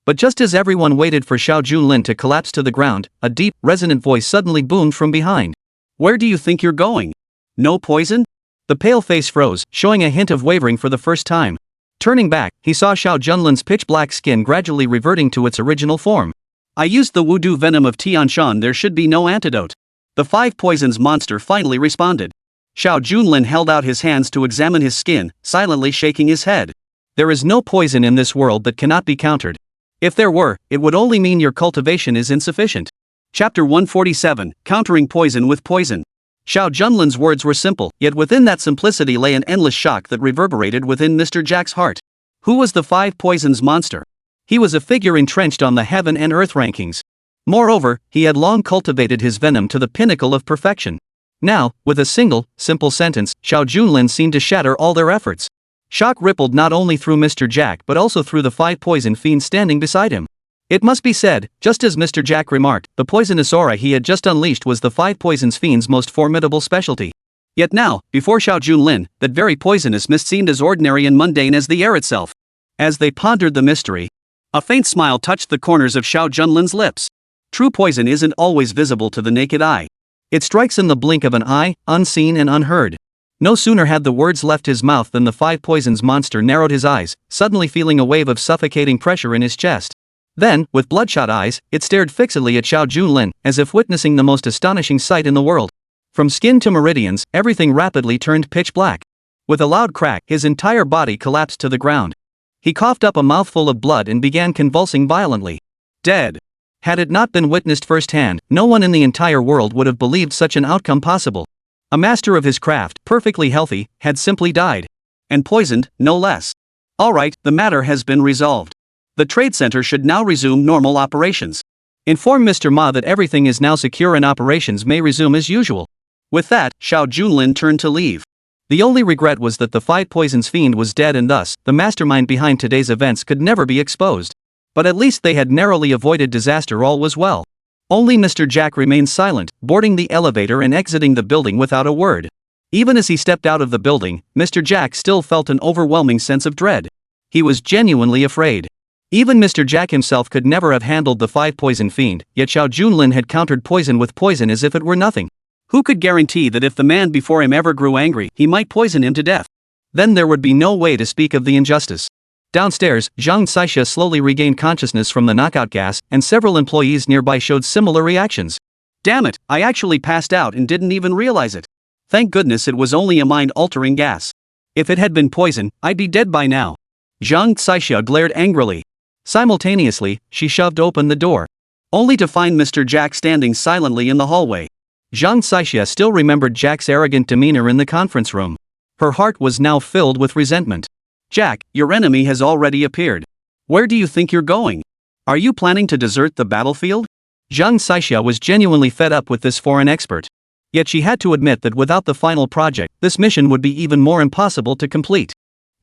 Speaker 2: But just as everyone waited for Xiao Junlin to collapse to the ground, a deep, resonant voice suddenly boomed from behind.
Speaker 1: Where do you think you're going? No poison?
Speaker 2: The pale face froze, showing a hint of wavering for the first time. Turning back, he saw Xiao Junlin's pitch-black skin gradually reverting to its original form.
Speaker 1: I used the Wudu venom of Tianshan, there should be no antidote. The five poisons monster finally responded. Xiao Junlin held out his hands to examine his skin, silently shaking his head.
Speaker 2: There is no poison in this world that cannot be countered. If there were, it would only mean your cultivation is insufficient.
Speaker 1: Chapter 147, Countering Poison with Poison. Xiao Junlin's words were simple, yet within that simplicity lay an endless shock that reverberated within Mr. Jack's heart. Who was the five poisons monster? He was a figure entrenched on the heaven and earth rankings. Moreover, he had long cultivated his venom to the pinnacle of perfection. Now, with a single, simple sentence, Xiao Junlin seemed to shatter all their efforts. Shock rippled not only through Mr. Jack but also through the five poison fiends standing beside him. It must be said, just as Mr. Jack remarked, the poisonous aura he had just unleashed was the five poisons fiend's most formidable specialty. Yet now, before Xiao Junlin, that very poisonous mist seemed as ordinary and mundane as the air itself. As they pondered the mystery, a faint smile touched the corners of Xiao Junlin's lips. True poison isn't always visible to the naked eye. It strikes in the blink of an eye, unseen and unheard. No sooner had the words left his mouth than the five poisons monster narrowed his eyes, suddenly feeling a wave of suffocating pressure in his chest. Then, with bloodshot eyes, it stared fixedly at Xiao Junlin, as if witnessing the most astonishing sight in the world. From skin to meridians, everything rapidly turned pitch black. With a loud crack, his entire body collapsed to the ground. He coughed up a mouthful of blood and began convulsing violently. Dead. Had it not been witnessed firsthand, no one in the entire world would have believed such an outcome possible. A master of his craft, perfectly healthy, had simply died. And poisoned, no less. All right, the matter has been resolved. The trade center should now resume normal operations. Inform Mr. Ma that everything is now secure and operations may resume as usual. With that, Xiao Junlin turned to leave. The only regret was that the five poisons fiend was dead and thus, the mastermind behind today's events could never be exposed. But at least they had narrowly avoided disaster, all was well. Only Mr. Jack remained silent, boarding the elevator and exiting the building without a word. Even as he stepped out of the building, Mr. Jack still felt an overwhelming sense of dread. He was genuinely afraid. Even Mr. Jack himself could never have handled the five poison fiend, yet Xiao Junlin had countered poison with poison as if it were nothing. Who could guarantee that if the man before him ever grew angry, he might poison him to death? Then there would be no way to speak of the injustice. Downstairs, Zhang Saixia slowly regained consciousness from the knockout gas, and several employees nearby showed similar reactions. Damn it, I actually passed out and didn't even realize it. Thank goodness it was only a mind-altering gas. If it had been poison, I'd be dead by now. Zhang Saixia glared angrily. Simultaneously, she shoved open the door, only to find Mr. Jack standing silently in the hallway. Zhang Saixia still remembered Jack's arrogant demeanor in the conference room. Her heart was now filled with resentment. Jack, your enemy has already appeared. Where do you think you're going? Are you planning to desert the battlefield? Zhang Saixia was genuinely fed up with this foreign expert. Yet she had to admit that without the final project, this mission would be even more impossible to complete.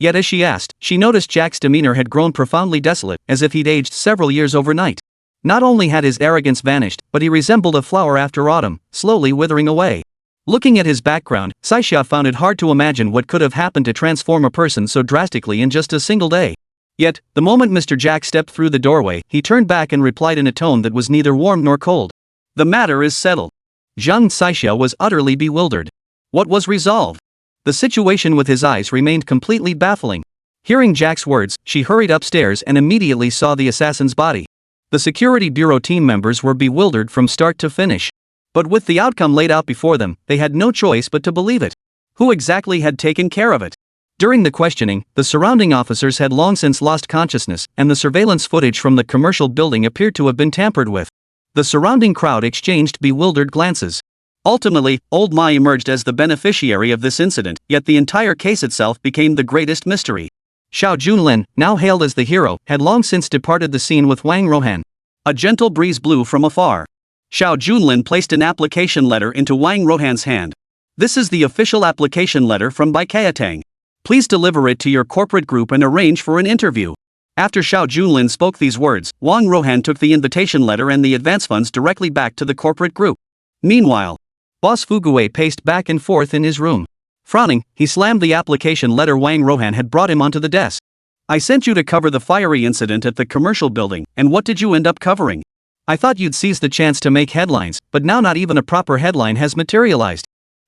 Speaker 1: Yet as she asked, she noticed Jack's demeanor had grown profoundly desolate, as if he'd aged several years overnight. Not only had his arrogance vanished, but he resembled a flower after autumn, slowly withering away. Looking at his background, Saixia found it hard to imagine what could have happened to transform a person so drastically in just a single day. Yet, the moment Mr. Jack stepped through the doorway, he turned back and replied in a tone that was neither warm nor cold. The matter is settled. Zhang Saixia was utterly bewildered. What was resolved? The situation with his eyes remained completely baffling. Hearing Jack's words, she hurried upstairs and immediately saw the assassin's body. The security bureau team members were bewildered from start to finish. But with the outcome laid out before them, they had no choice but to believe it. Who exactly had taken care of it? During the questioning, the surrounding officers had long since lost consciousness, and the surveillance footage from the commercial building appeared to have been tampered with. The surrounding crowd exchanged bewildered glances. Ultimately, Old Ma emerged as the beneficiary of this incident, yet the entire case itself became the greatest mystery. Xiao Junlin, now hailed as the hero, had long since departed the scene with Wang Rohan. A gentle breeze blew from afar. Xiao Junlin placed an application letter into Wang Rohan's hand. This is the official application letter from Baikayatang. Please deliver it to your corporate group and arrange for an interview. After Xiao Junlin spoke these words, Wang Rohan took the invitation letter and the advance funds directly back to the corporate group. Meanwhile, Boss Fugue paced back and forth in his room. Frowning, he slammed the application letter Wang Rohan had brought him onto the desk. I sent you to cover the fiery incident at the commercial building, and what did you end up covering? I thought you'd seize the chance to make headlines, but now not even a proper headline has materialized.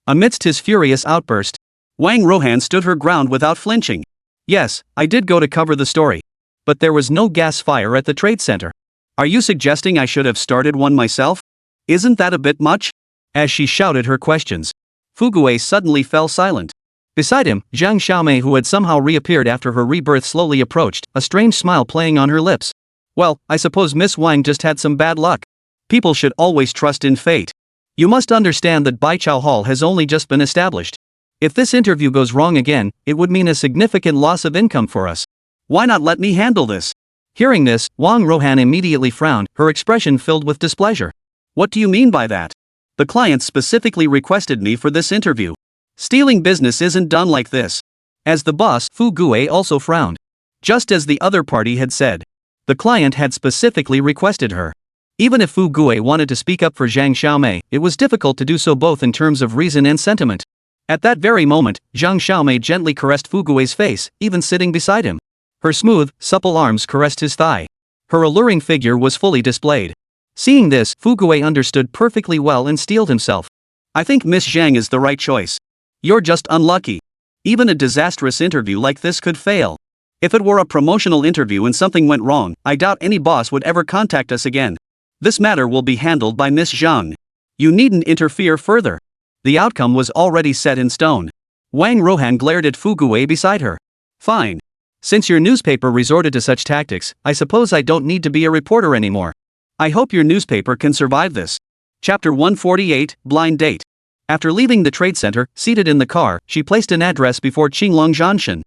Speaker 1: Amidst his furious outburst, Wang Rohan stood her ground without flinching. Yes, I did go to cover the story. But there was no gas fire at the trade center. Are you suggesting I should have started one myself? Isn't that a bit much? As she shouted her questions, Fugue suddenly fell silent. Beside him, Zhang Xiaomei, who had somehow reappeared after her rebirth, slowly approached, a strange smile playing on her lips. Well, I suppose Miss Wang just had some bad luck. People should always trust in fate. You must understand that Baichao Hall has only just been established. If this interview goes wrong again, it would mean a significant loss of income for us. Why not let me handle this? Hearing this, Wang Rohan immediately frowned, her expression filled with displeasure. What do you mean by that? The client specifically requested me for this interview. Stealing business isn't done like this. As the boss, Fugue also frowned. Just as the other party had said. The client had specifically requested her. Even if Fugue wanted to speak up for Zhang Xiaomei, it was difficult to do so both in terms of reason and sentiment. At that very moment, Zhang Xiaomei gently caressed Fugue's face, even sitting beside him. Her smooth, supple arms caressed his thigh. Her alluring figure was fully displayed. Seeing this, Fugue understood perfectly well and steeled himself. I think Miss Zhang is the right choice. You're just unlucky. Even a disastrous interview like this could fail. If it were a promotional interview and something went wrong, I doubt any boss would ever contact us again. This matter will be handled by Miss Zhang. You needn't interfere further. The outcome was already set in stone. Wang Rohan glared at Fugue beside her. Fine. Since your newspaper resorted to such tactics, I suppose I don't need to be a reporter anymore. I hope your newspaper can survive this. Chapter 148, Blind Date. After leaving the trade center, seated in the car, she placed an address before Qinglong Zhanshan.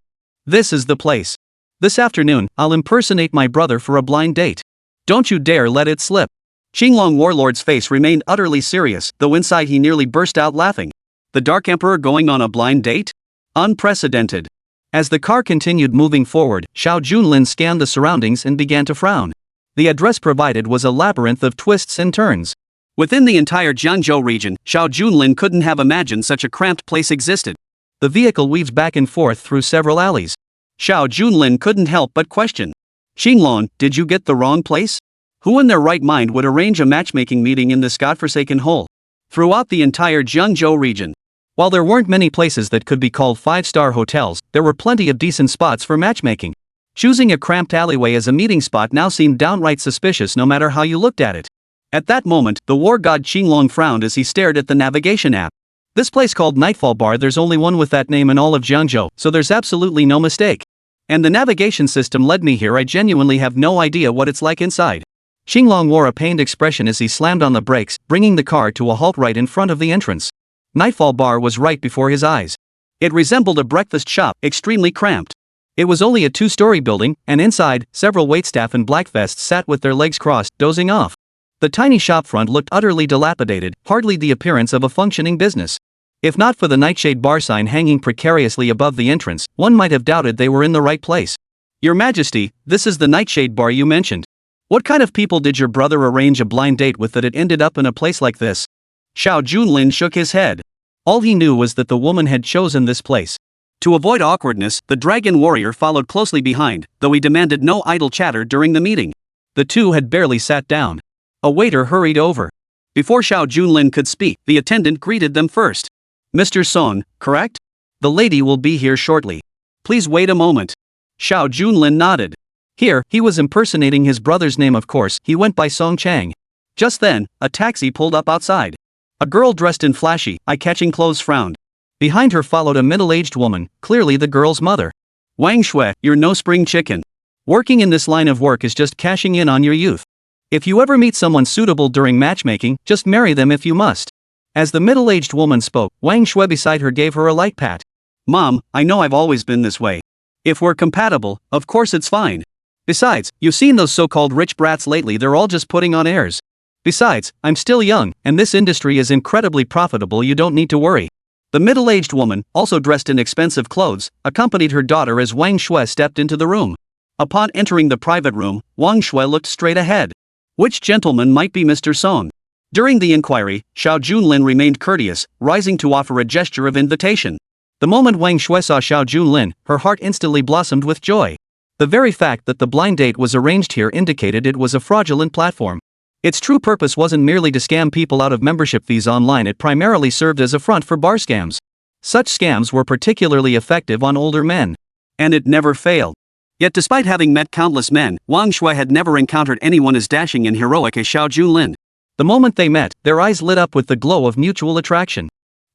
Speaker 1: This is the place. This afternoon, I'll impersonate my brother for a blind date. Don't you dare let it slip. Qinglong Warlord's face remained utterly serious, though inside he nearly burst out laughing. The Dark Emperor going on a blind date? Unprecedented. As the car continued moving forward, Xiao Junlin scanned the surroundings and began to frown. The address provided was a labyrinth of twists and turns. Within the entire Jiangzhou region, Xiao Junlin couldn't have imagined such a cramped place existed. The vehicle weaved back and forth through several alleys. Xiao Junlin couldn't help but question. Qinglong, did you get the wrong place? Who in their right mind would arrange a matchmaking meeting in this godforsaken hole? Throughout the entire Jiangzhou region, while there weren't many places that could be called five-star hotels, there were plenty of decent spots for matchmaking. Choosing a cramped alleyway as a meeting spot now seemed downright suspicious no matter how you looked at it. At that moment, the war god Qinglong frowned as he stared at the navigation app. This place called Nightfall Bar, there's only one with that name in all of Jiangzhou, so there's absolutely no mistake. And the navigation system led me here. I genuinely have no idea what it's like inside. Qinglong wore a pained expression as he slammed on the brakes, bringing the car to a halt right in front of the entrance. Nightfall Bar was right before his eyes. It resembled a breakfast shop, extremely cramped. It was only a two-story building, and inside, several waitstaff in black vests sat with their legs crossed, dozing off. The tiny shopfront looked utterly dilapidated, hardly the appearance of a functioning business. If not for the Nightshade Bar sign hanging precariously above the entrance, one might have doubted they were in the right place. Your Majesty, this is the Nightshade Bar you mentioned. What kind of people did your brother arrange a blind date with that it ended up in a place like this? Xiao Junlin shook his head. All he knew was that the woman had chosen this place. To avoid awkwardness, the dragon warrior followed closely behind, though he demanded no idle chatter during the meeting. The two had barely sat down. A waiter hurried over. Before Xiao Junlin could speak, the attendant greeted them first. Mr. Song, correct? The lady will be here shortly. Please wait a moment. Xiao Junlin nodded. Here, he was impersonating his brother's name, of course. He went by Song Chang. Just then, a taxi pulled up outside. A girl dressed in flashy, eye-catching clothes frowned. Behind her followed a middle-aged woman, clearly the girl's mother. Wang Shui, you're no spring chicken. Working in this line of work is just cashing in on your youth. If you ever meet someone suitable during matchmaking, just marry them if you must. As the middle-aged woman spoke, Wang Shui beside her gave her a light pat. Mom, I know I've always been this way. If we're compatible, of course it's fine. Besides, you've seen those so-called rich brats lately, they're all just putting on airs.
Speaker 2: Besides, I'm still young, and this industry is incredibly profitable, you don't need to worry. The middle-aged woman, also dressed in expensive clothes, accompanied her daughter as Wang Shui stepped into the room. Upon entering the private room, Wang Shui looked straight ahead. Which gentleman might be Mr. Song? During the inquiry, Xiao Junlin remained courteous, rising to offer a gesture of invitation. The moment Wang Shui saw Xiao Junlin, her heart instantly blossomed with joy. The very fact that the blind date was arranged here indicated it was a fraudulent platform. Its true purpose wasn't merely to scam people out of membership fees online, it primarily served as a front for bar scams. Such scams were particularly effective on older men. And it never failed. Yet despite having met countless men, Wang Shui had never encountered anyone as dashing and heroic as Xiao Junlin. The moment they met, their eyes lit up with the glow of mutual attraction.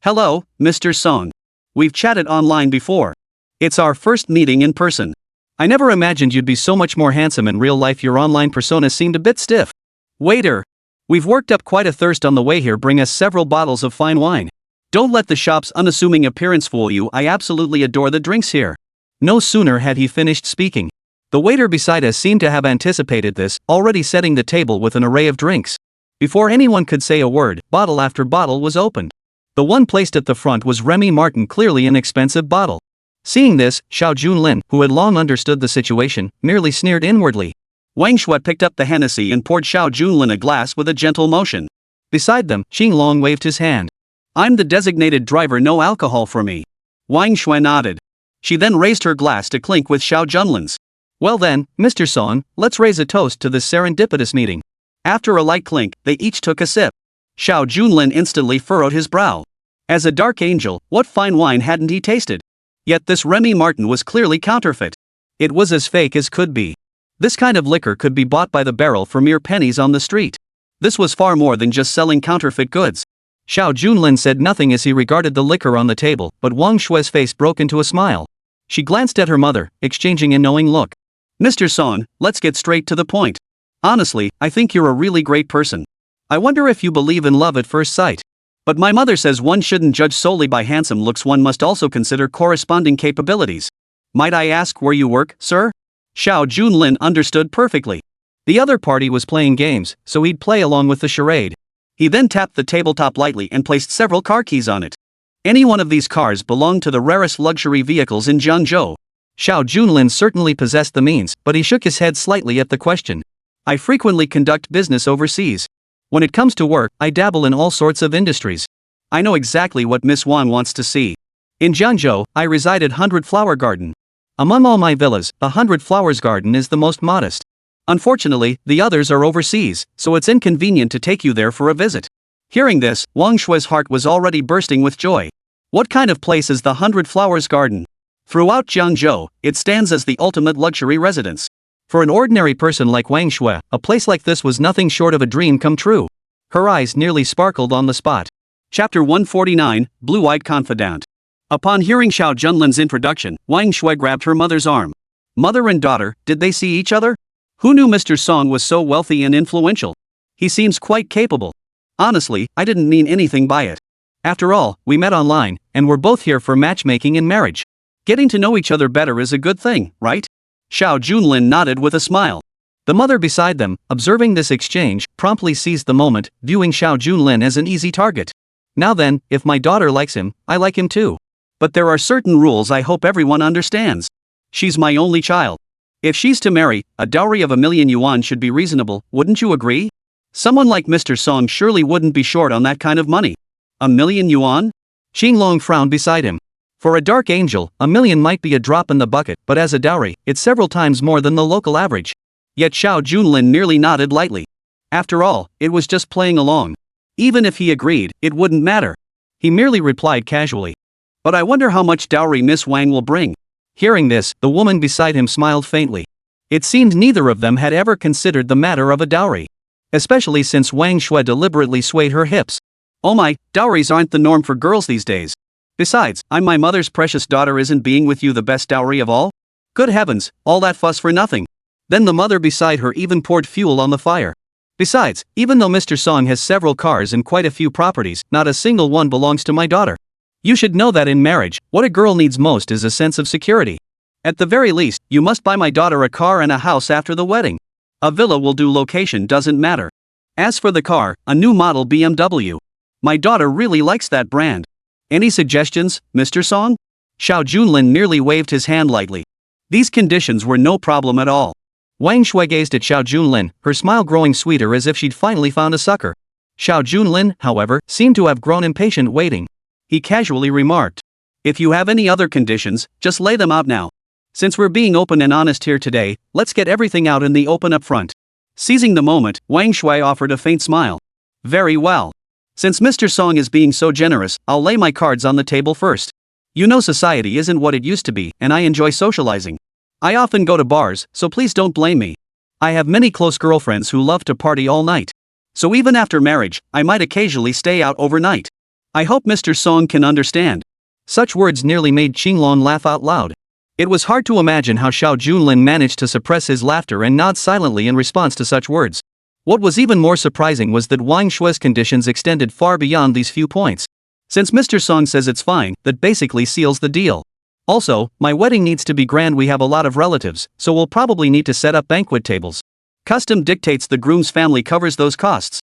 Speaker 2: Hello, Mr. Song. We've chatted online before. It's our first meeting in person. I never imagined you'd be so much more handsome in real life, your online persona seemed a bit stiff. Waiter. We've worked up quite a thirst on the way here, bring us several bottles of fine wine. Don't let the shop's unassuming appearance fool you, I absolutely adore the drinks here. No sooner had he finished speaking. The waiter beside us seemed to have anticipated this, already setting the table with an array of drinks. Before anyone could say a word, bottle after bottle was opened. The one placed at the front was Remy Martin, clearly an expensive bottle. Seeing this, Xiao Junlin, who had long understood the situation, merely sneered inwardly. Wang Shui picked up the Hennessy and poured Xiao Junlin a glass with a gentle motion. Beside them, Xinglong waved his hand. I'm the designated driver, no alcohol for me. Wang Shui nodded. She then raised her glass to clink with Xiao Junlin's. Well then, Mr. Song, let's raise a toast to this serendipitous meeting. After a light clink, they each took a sip. Xiao Junlin instantly furrowed his brow. As a dark angel, what fine wine hadn't he tasted? Yet this Remy Martin was clearly counterfeit. It was as fake as could be. This kind of liquor could be bought by the barrel for mere pennies on the street. This was far more than just selling counterfeit goods. Xiao Junlin said nothing as he regarded the liquor on the table, but Wang Shui's face broke into a smile. She glanced at her mother, exchanging a knowing look. Mr. Song, let's get straight to the point. Honestly, I think you're a really great person. I wonder if you believe in love at first sight. But my mother says one shouldn't judge solely by handsome looks, one must also consider corresponding capabilities. Might I ask where you work, sir? Xiao Junlin understood perfectly. The other party was playing games, so he'd play along with the charade. He then tapped the tabletop lightly and placed several car keys on it. Any one of these cars belonged to the rarest luxury vehicles in Jiangzhou. Xiao Junlin certainly possessed the means, but he shook his head slightly at the question. I frequently conduct business overseas. When it comes to work, I dabble in all sorts of industries. I know exactly what Miss Wang wants to see. In Jiangzhou, I reside at 100 Flower Garden. Among all my villas, the 100 Flowers Garden is the most modest. Unfortunately, the others are overseas, so it's inconvenient to take you there for a visit. Hearing this, Wang Shui's heart was already bursting with joy. What kind of place is the 100 Flowers Garden? Throughout Jiangzhou, it stands as the ultimate luxury residence. For an ordinary person like Wang Shui, a place like this was nothing short of a dream come true. Her eyes nearly sparkled on the spot. Chapter 149, Blue-Eyed Confidant. Upon hearing Xiao Junlin's introduction, Wang Shui grabbed her mother's arm. Mother and daughter, did they see each other? Who knew Mr. Song was so wealthy and influential? He seems quite capable. Honestly, I didn't mean anything by it. After all, we met online, and we're both here for matchmaking and marriage. Getting to know each other better is a good thing, right? Xiao Junlin nodded with a smile. The mother beside them, observing this exchange, promptly seized the moment, viewing Xiao Junlin as an easy target. Now then, if my daughter likes him, I like him too. But there are certain rules I hope everyone understands. She's my only child. If she's to marry, a dowry of 1,000,000 yuan should be reasonable, wouldn't you agree? Someone like Mr. Song surely wouldn't be short on that kind of money. 1,000,000 yuan? Xinglong frowned beside him. For a dark angel, 1,000,000 might be a drop in the bucket, but as a dowry, it's several times more than the local average. Yet Xiao Junlin merely nodded lightly. After all, it was just playing along. Even if he agreed, it wouldn't matter. He merely replied casually. But I wonder how much dowry Miss Wang will bring. Hearing this, the woman beside him smiled faintly. It seemed neither of them had ever considered the matter of a dowry. Especially since Wang Shui deliberately swayed her hips. Oh my, dowries aren't the norm for girls these days. Besides, I'm my mother's precious daughter, isn't being with you the best dowry of all? Good heavens, all that fuss for nothing. Then the mother beside her even poured fuel on the fire. Besides, even though Mr. Song has several cars and quite a few properties, not a single one belongs to my daughter. You should know that in marriage, what a girl needs most is a sense of security. At the very least, you must buy my daughter a car and a house after the wedding. A villa will do, location doesn't matter.
Speaker 1: As for the car, a new model BMW. My daughter really likes that brand. Any suggestions, Mr. Song? Xiao Junlin merely waved his hand lightly. These conditions were no problem at all.
Speaker 2: Wang Shui gazed at Xiao Junlin, her smile growing sweeter as if she'd finally found a sucker. Xiao Junlin, however, seemed to have grown impatient waiting.
Speaker 1: He casually remarked, "If you have any other conditions, just lay them out now. Since we're being open and honest here today, let's get everything out in the open up front." Seizing the moment, Wang Shui offered a faint smile. "Very well. Since Mr. Song is being so generous, I'll lay my cards on the table first. You know society isn't what it used to be, and I enjoy socializing. I often go to bars, so please don't blame me. I have many close girlfriends who love to party all night. So even after marriage, I might occasionally stay out overnight. I hope Mr. Song can understand."
Speaker 2: Such words nearly made Qinglong laugh out loud. It was hard to imagine how Xiao Junlin managed to suppress his laughter and nod silently in response to such words. What was even more surprising was that Wang Shui's conditions extended far beyond these few points. Since Mr. Song says it's fine, that basically seals the deal. Also, my wedding needs to be grand. We have a lot of relatives, so we'll probably need to set up banquet tables. Custom dictates the groom's family covers those costs.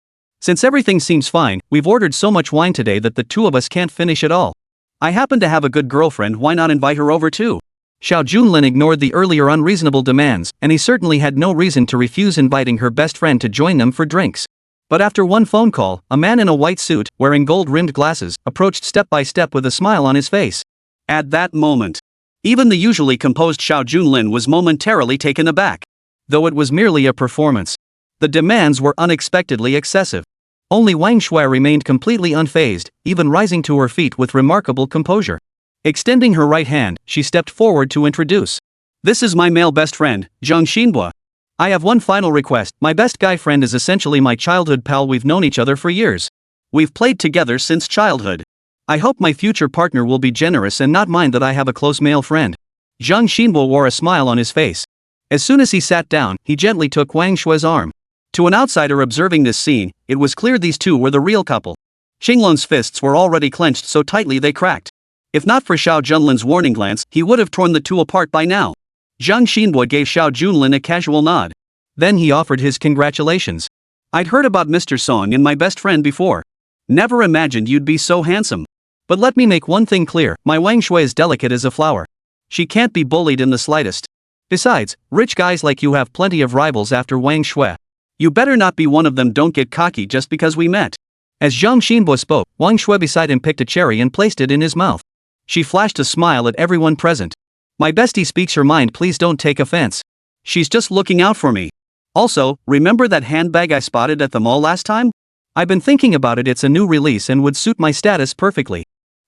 Speaker 2: Since everything seems fine, we've ordered so much wine today that the two of us can't finish it all. I happen to have a good girlfriend, why not invite her over too? Xiao Junlin ignored the earlier unreasonable demands, and he certainly had no reason to refuse inviting her best friend to join them for drinks. But after one phone call, a man in a white suit, wearing gold-rimmed glasses, approached step by step with a smile on his face. At that moment, even the usually composed Xiao Junlin was momentarily taken aback. Though it was merely a performance, the demands were unexpectedly excessive. Only Wang Shui remained completely unfazed, even rising to her feet with remarkable composure. Extending her right hand, she stepped forward to introduce. "This is my male best friend, Zhang Xinbo. I have one final request. My best guy friend is essentially my childhood pal. We've known each other for years. We've played together since childhood. I hope my future partner will be generous and not mind that I have a close male friend." Zhang Xinbo wore a smile on his face. As soon as he sat down, he gently took Wang Shui's arm. To an outsider observing this scene, it was clear these two were the real couple. Qinglong's fists were already clenched so tightly they cracked. If not for Xiao Junlin's warning glance, he would have torn the two apart by now. Zhang Xinbo gave Xiao Junlin a casual nod. Then he offered his congratulations. "I'd heard about Mr. Song and my best friend before. Never imagined you'd be so handsome. But let me make one thing clear, my Wang Shui is delicate as a flower. She can't be bullied in the slightest. Besides, rich guys like you have plenty of rivals after Wang Shui. You better not be one of them. Don't get cocky just because we met." As Zhang Xinbo spoke, Wang Shui beside him picked a cherry and placed it in his mouth. She flashed a smile at everyone present. "My bestie speaks her mind, please don't take offense. She's just looking out for me. Also, remember that handbag I spotted at the mall last time? I've been thinking about it. It's a new release and would suit my status perfectly.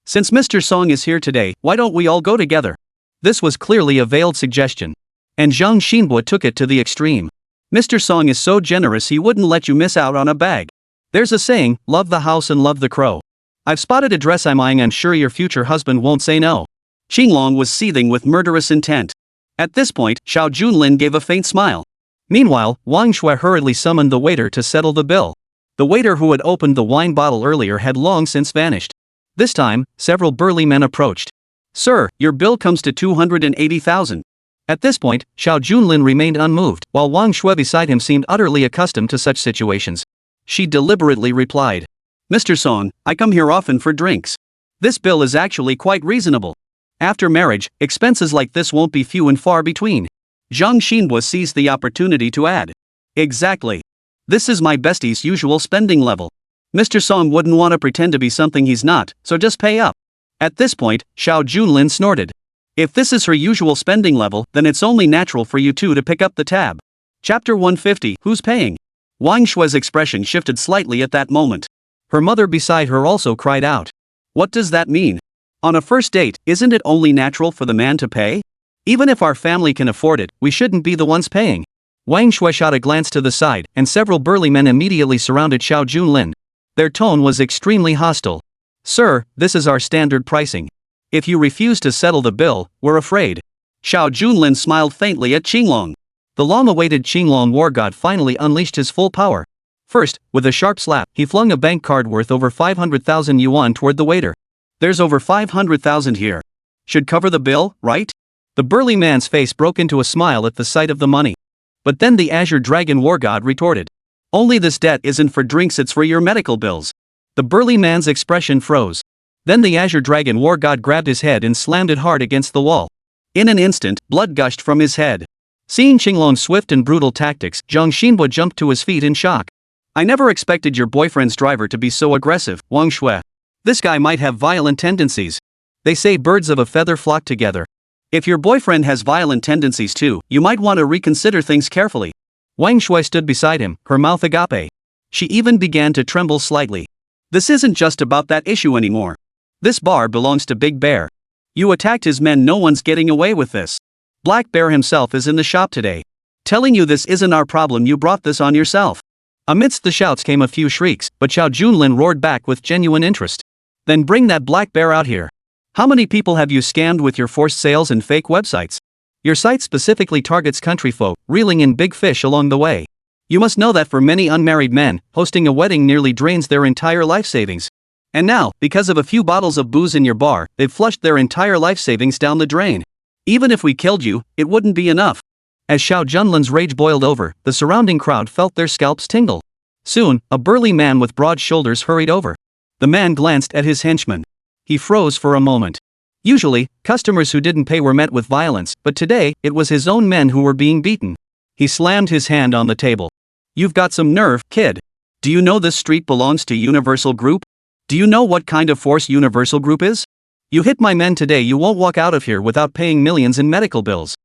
Speaker 2: Since Mr. Song is here today, why don't we all go together?" This was clearly a veiled suggestion. And Zhang Xinbo took it to the extreme. Mr. Song is so generous he wouldn't let you miss out on a bag. There's a saying, love the house and love the crow. I've spotted a dress I'm eyeing. I'm sure your future husband won't say no. Qinglong was seething with murderous intent. At this point, Xiao Junlin gave a faint smile. Meanwhile, Wang Shui hurriedly summoned the waiter to settle the bill. The waiter who had opened the wine bottle earlier had long since vanished. This time, several burly men approached. "Sir, your bill comes to 280,000. At this point, Xiao Junlin remained unmoved, while Wang Shui beside him seemed utterly accustomed to such situations. She deliberately replied, "Mr. Song, I come here often for drinks. This bill is actually quite reasonable. After marriage, expenses like this won't be few and far between." Zhang Xinbo seized the opportunity to add, "Exactly. This is my bestie's usual spending level. Mr. Song wouldn't want to pretend to be something he's not, so just pay up." At this point, Xiao Junlin snorted. "If this is her usual spending level, then it's only natural for you two to pick up the tab." Chapter 150, Who's Paying? Wang Shui's expression shifted slightly at that moment. Her mother beside her also cried out. "What does that mean? On a first date, isn't it only natural for the man to pay? Even if our family can afford it, we shouldn't be the ones paying." Wang Shui shot a glance to the side, and several burly men immediately surrounded Xiao Junlin. Their tone was extremely hostile. "Sir, this is our standard pricing. If you refuse to settle the bill, we're afraid." Xiao Junlin smiled faintly at Qinglong. The long-awaited Qinglong war god finally unleashed his full power. First, with a sharp slap, he flung a bank card worth over 500,000 yuan toward the waiter. "There's over 500,000 here. Should cover the bill, right?" The burly man's face broke into a smile at the sight of the money. But then the Azure Dragon war god retorted.
Speaker 1: Only this debt isn't for drinks, it's for your medical bills.
Speaker 2: The burly man's expression froze. Then the Azure Dragon War God grabbed his head and slammed it hard against the wall.
Speaker 1: In an instant, blood gushed from his head.
Speaker 2: Seeing Qinglong's swift and brutal tactics, Zhang Xinbo jumped to his feet in shock.
Speaker 1: I never expected your boyfriend's driver to be so aggressive, Wang Shui. This guy might have violent tendencies.
Speaker 2: They say birds of a feather flock together.
Speaker 1: If your boyfriend has violent tendencies too, you might want to reconsider things carefully.
Speaker 2: Wang Shui stood beside him, her mouth agape. She even began to tremble slightly.
Speaker 1: This isn't just about that issue anymore. This bar belongs to Big Bear. You attacked his men, no one's getting away with this. Black Bear himself is in the shop today. Telling you this isn't our problem, you brought this on yourself.
Speaker 2: Amidst the shouts came a few shrieks, but Xiao Junlin roared back with genuine interest. Then bring that Black Bear out here.
Speaker 1: How many people have you scammed with your forced sales and fake websites?
Speaker 2: Your site specifically targets country folk, reeling in big fish along the way.
Speaker 1: You must know that for many unmarried men, hosting a wedding nearly drains their entire life savings. And now, because of a few bottles of booze in your bar, they've flushed their entire life savings down the drain. Even if we killed you, it wouldn't be enough.
Speaker 2: As Xiao Junlin's rage boiled over, the surrounding crowd felt their scalps tingle. Soon, a burly man with broad shoulders hurried over. The man glanced at his henchman. He froze for a moment. Usually, customers who didn't pay were met with violence, but today, it was his own men who were being beaten. He slammed his hand on the table.
Speaker 1: You've got some nerve, kid. Do you know this street belongs to Universal Group? Do you know what kind of force Universal Group is? You hit my men today, you won't walk out of here without paying millions in medical bills.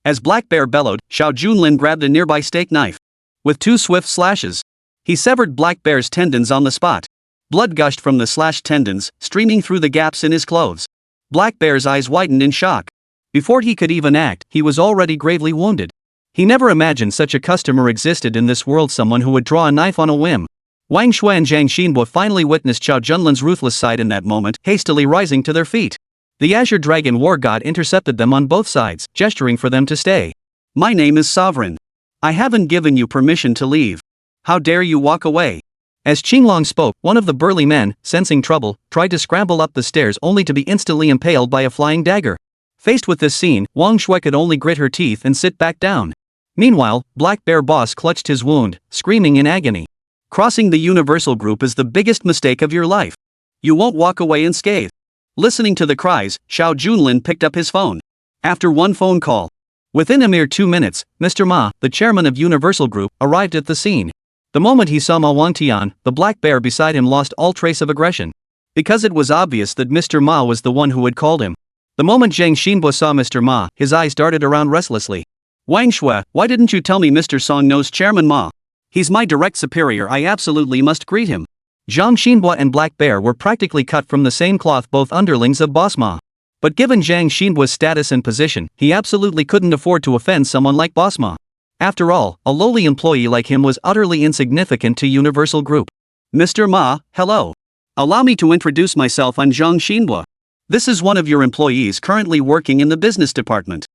Speaker 1: As Black Bear bellowed, Xiao Junlin grabbed a nearby steak knife. With 2 swift slashes, he severed Black Bear's tendons on the spot. Blood gushed from the slashed tendons, streaming through the gaps in his clothes. Black Bear's eyes widened in shock. Before he could even act, he was already gravely wounded. He never imagined such a customer existed in this world, someone who would draw a knife on a whim. Wang Shui and Zhang Xinbo finally witnessed Xiao Junlin's ruthless side in that moment, hastily rising to their feet. The Azure Dragon War God intercepted them on both sides, gesturing for them to stay. My name is Sovereign. I haven't given you permission to leave. How dare you walk away?
Speaker 2: As Qinglong spoke, one of the burly men, sensing trouble, tried to scramble up the stairs only to be instantly impaled by a flying dagger. Faced with this scene, Wang Shui could only grit her teeth and sit back down. Meanwhile, Black Bear Boss clutched his wound, screaming in agony.
Speaker 1: Crossing the Universal Group is the biggest mistake of your life. You won't walk away unscathed. Listening to the cries, Xiao Junlin picked up his phone. After one phone call, within a mere 2 minutes, Mr. Ma, the chairman of Universal Group, arrived at the scene. The moment he saw Ma Wangtian, the Black Bear beside him lost all trace of aggression. Because it was obvious that Mr. Ma was the one who had called him. The moment Zhang Xinbo saw Mr. Ma, his eyes darted around restlessly. Wang Shui, why didn't you tell me Mr. Song knows Chairman Ma? He's my direct superior, I absolutely must greet him.
Speaker 2: Zhang Xinbo and Black Bear were practically cut from the same cloth, both underlings of Boss Ma. But given Zhang Xinbo's status and position, he absolutely couldn't afford to offend someone like Boss Ma. After all, a lowly employee like him was utterly insignificant to Universal Group.
Speaker 1: Mr. Ma, hello. Allow me to introduce myself, I'm Zhang Xinbo. This is one of your employees currently working in the business department.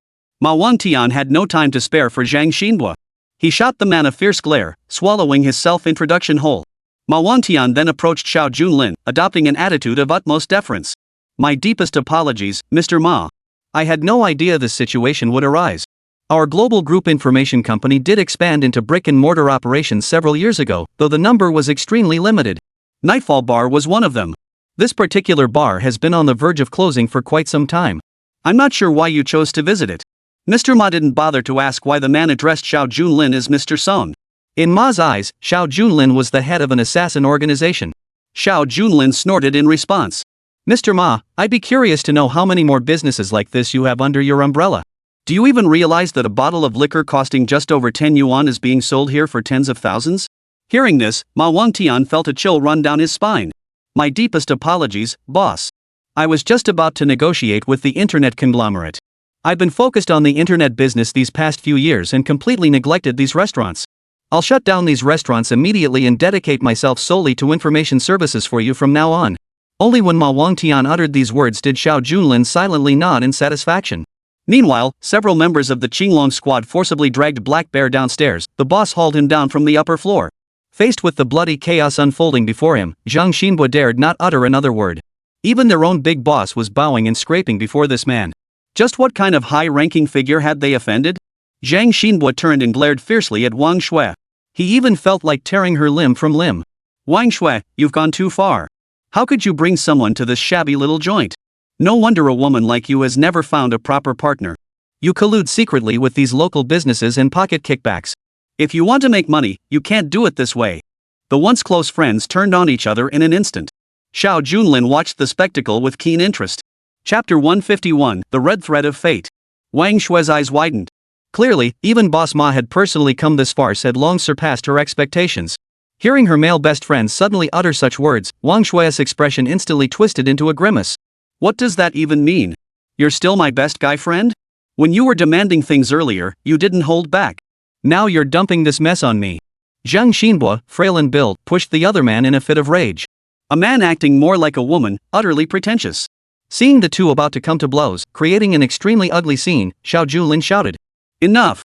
Speaker 1: Ma Wangtian had no time to spare for Zhang Xinbo. He shot the man a fierce glare, swallowing his self-introduction whole. Ma Wangtian then approached Xiao Junlin, adopting an attitude of utmost deference. My deepest apologies, Mr. Ma.
Speaker 2: I had no idea this situation would arise. Our global group information company did expand into brick-and-mortar operations several years ago, though the number was extremely limited.
Speaker 1: Nightfall Bar was one of them.
Speaker 2: This particular bar has been on the verge of closing for quite some time.
Speaker 1: I'm not sure why you chose to visit it. Mr. Ma didn't bother to ask why the man addressed Xiao Junlin as Mr. Song.
Speaker 2: In Ma's eyes, Xiao Junlin was the head of an assassin organization.
Speaker 1: Xiao Junlin snorted in response.
Speaker 2: Mr. Ma, I'd be curious to know how many more businesses like this you have under your umbrella.
Speaker 1: Do you even realize that a bottle of liquor costing just over 10 yuan is being sold here for tens of thousands? Hearing this, Ma Wangtian felt a chill run down his spine. My deepest apologies, boss. I was just about to negotiate with the internet conglomerate. I've been focused on the internet business these past few years and completely neglected these restaurants. I'll shut down these restaurants immediately and dedicate myself solely to information services for you from now on. Only when Ma Wangtian uttered these words did Xiao Junlin silently nod in satisfaction. Meanwhile, several members of the Qinglong squad forcibly dragged Black Bear downstairs. The boss hauled him down from the upper floor. Faced with the bloody chaos unfolding before him, Zhang Xinbo dared not utter another word. Even their own big boss was bowing and scraping before this man. Just what kind of high-ranking figure had they offended? Zhang Xinbo turned and glared fiercely at Wang Shui.
Speaker 2: He even felt like tearing her limb from limb.
Speaker 1: Wang Shui, you've gone too far. How could you bring someone to this shabby little joint? No wonder a woman like you has never found a proper partner.
Speaker 2: You collude secretly with these local businesses and pocket kickbacks.
Speaker 1: If you want to make money, you can't do it this way. The once close friends turned on each other in an instant. Xiao Junlin watched the spectacle with keen interest. Chapter 151, The Red Thread of Fate. Wang Shui's eyes widened.
Speaker 2: Clearly, even Boss Ma had personally come this far had long surpassed her expectations. Hearing her male best friend suddenly utter such words, Wang Shui's expression instantly twisted into a grimace.
Speaker 1: What does that even mean? You're still my best guy friend? When you were demanding things earlier, you didn't hold back.
Speaker 2: Now you're dumping this mess on me. Zhang Xinbo, frail in build, pushed the other man in a fit of rage.
Speaker 1: A man acting more like a woman, utterly pretentious.
Speaker 2: Seeing the two about to come to blows, creating an extremely ugly scene, Xiao Junlin shouted.
Speaker 1: Enough!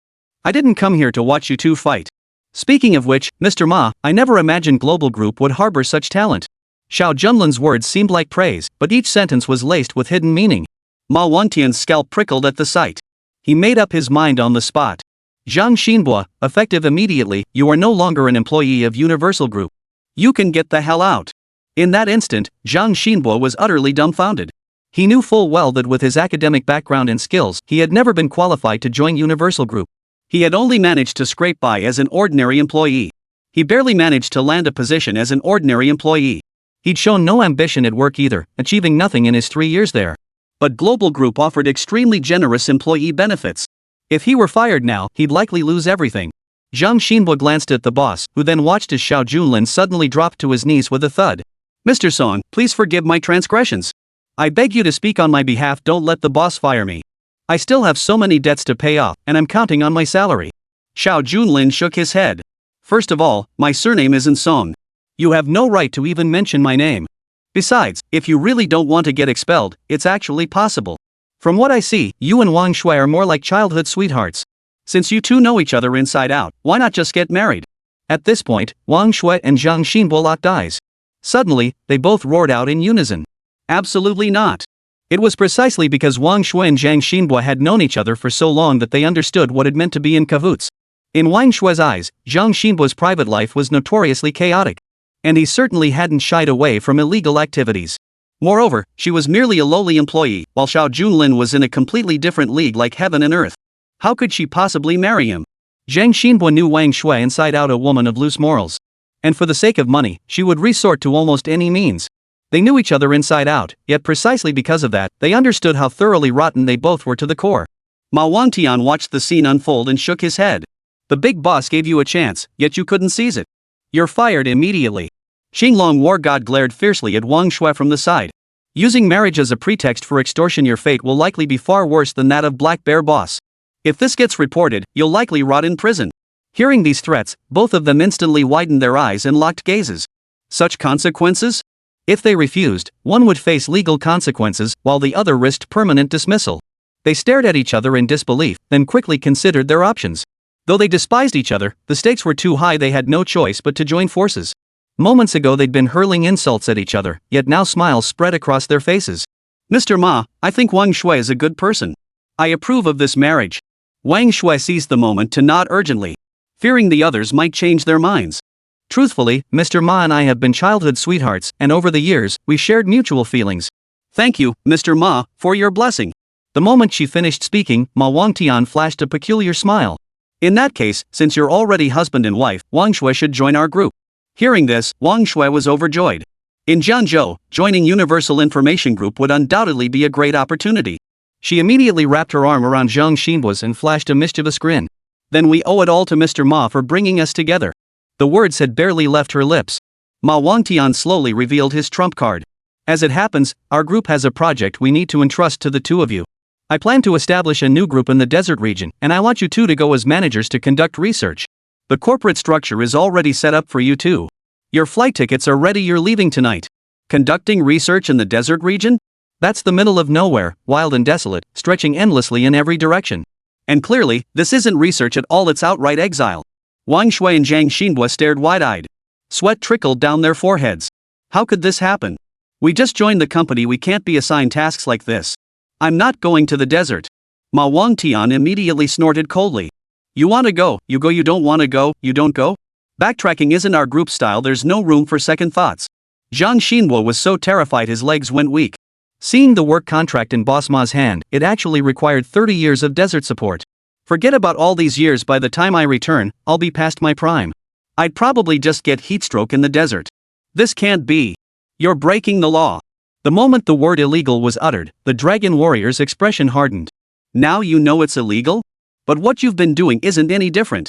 Speaker 1: I didn't come here to watch you two fight.
Speaker 2: Speaking of which, Mr. Ma, I never imagined Global Group would harbor such talent. Xiao Junlin's words seemed like praise, but each sentence was laced with hidden meaning.
Speaker 1: Ma Wangtian's scalp prickled at the sight.
Speaker 2: He made up his mind on the spot. Zhang Xinbo, effective immediately, you are no longer an employee of Universal Group.
Speaker 1: You can get the hell out.
Speaker 2: In that instant, Zhang Xinbo was utterly dumbfounded. He knew full well that with his academic background and skills, he had never been qualified to join Universal Group.
Speaker 1: He had only managed to scrape by as an ordinary employee. He barely managed to land a position as an ordinary employee.
Speaker 2: He'd shown no ambition at work either, achieving nothing in his 3 years there.
Speaker 1: But Global Group offered extremely generous employee benefits.
Speaker 2: If he were fired now, he'd likely lose everything. Zhang Xinbo glanced at the boss, who then watched as Xiao Junlin suddenly dropped to his knees with a thud.
Speaker 1: Mr. Song, please forgive my transgressions. I beg you to speak on my behalf. Don't let the boss fire me. I still have so many debts to pay off, and I'm counting on my salary.
Speaker 2: Xiao Junlin shook his head.
Speaker 1: First of all, my surname isn't Song.
Speaker 2: You have no right to even mention my name.
Speaker 1: Besides, if you really don't want to get expelled, it's actually possible.
Speaker 2: From what I see, you and Wang Shui are more like childhood sweethearts.
Speaker 1: Since you two know each other inside out, why not just get married?
Speaker 2: At this point, Wang Shui and Zhang Xinbo locked eyes. Suddenly, they both roared out in unison.
Speaker 1: Absolutely not.
Speaker 2: It was precisely because Wang Shui and Zhang Xinbo had known each other for so long that they understood what it meant to be in cahoots. In Wang Shui's eyes, Zhang Xinbo's private life was notoriously chaotic. And he certainly hadn't shied away from illegal activities. Moreover, she was merely a lowly employee, while Xiao Junlin was in a completely different league like heaven and earth. How could she possibly marry him? Zhang Xinbo knew Wang Shui inside out, a woman of loose morals. And for the sake of money, she would resort to almost any means. They knew each other inside out, yet precisely because of that, they understood how thoroughly rotten they both were to the core.
Speaker 1: Ma Wangtian watched the scene unfold and shook his head. The big boss gave you a chance, yet you couldn't seize it. You're fired immediately. Xinglong War God glared fiercely at Wang Shui from the side. Using marriage as a pretext for extortion, your fate will likely be far worse than that of Black Bear Boss. If this gets reported, you'll likely rot in prison. Hearing these threats, both of them instantly widened their eyes and locked gazes. Such consequences? If they refused, one would face legal consequences, while the other risked permanent dismissal. They stared at each other in disbelief, then quickly considered their options. Though they despised each other, the stakes were too high. They had no choice but to join forces. Moments ago they'd been hurling insults at each other, yet now smiles spread across their faces. Mr. Ma, I think Wang Shui is a good person. I approve of this marriage. Wang Shui seized the moment to nod urgently, fearing the others might change their minds. Truthfully, Mr. Ma and I have been childhood sweethearts, and over the years, we shared mutual feelings. Thank you, Mr. Ma, for your blessing. The moment she finished speaking, Ma Wangtian flashed a peculiar smile. In that case, since you're already husband and wife, Wang Shui should join our group. Hearing this, Wang Shui was overjoyed. In Jiangzhou, joining Universal Information Group would undoubtedly be a great opportunity. She immediately wrapped her arm around Zhang Xinbo's and flashed a mischievous grin. Then we owe it all to Mr. Ma for bringing us together. The words had barely left her lips. Ma Wangtian slowly revealed his trump card. As it happens, our group has a project we need to entrust to the two of you. I plan to establish a new group in the desert region, and I want you two to go as managers to conduct research. The corporate structure is already set up for you two. Your flight tickets are ready. You're leaving tonight. Conducting research in the desert region? That's the middle of nowhere, wild and desolate, stretching endlessly in every direction. And clearly, this isn't research at all, it's outright exile. Wang Shui and Zhang Xinbo stared wide-eyed. Sweat trickled down their foreheads. How could this happen? We just joined the company, we can't be assigned tasks like this. I'm not going to the desert. Ma Wangtian immediately snorted coldly. You want to go, you go. You don't want to go, you don't go? Backtracking isn't our group style, there's no room for second thoughts. Zhang Xinbo was so terrified his legs went weak.
Speaker 2: Seeing the work contract in Boss Ma's hand, it actually required 30 years of desert support.
Speaker 1: Forget about all these years, by the time I return, I'll be past my prime. I'd probably just get heatstroke in the desert. This can't be. You're breaking the law.
Speaker 2: The moment the word illegal was uttered, the dragon warrior's expression hardened.
Speaker 1: Now you know it's illegal? But what you've been doing isn't any different.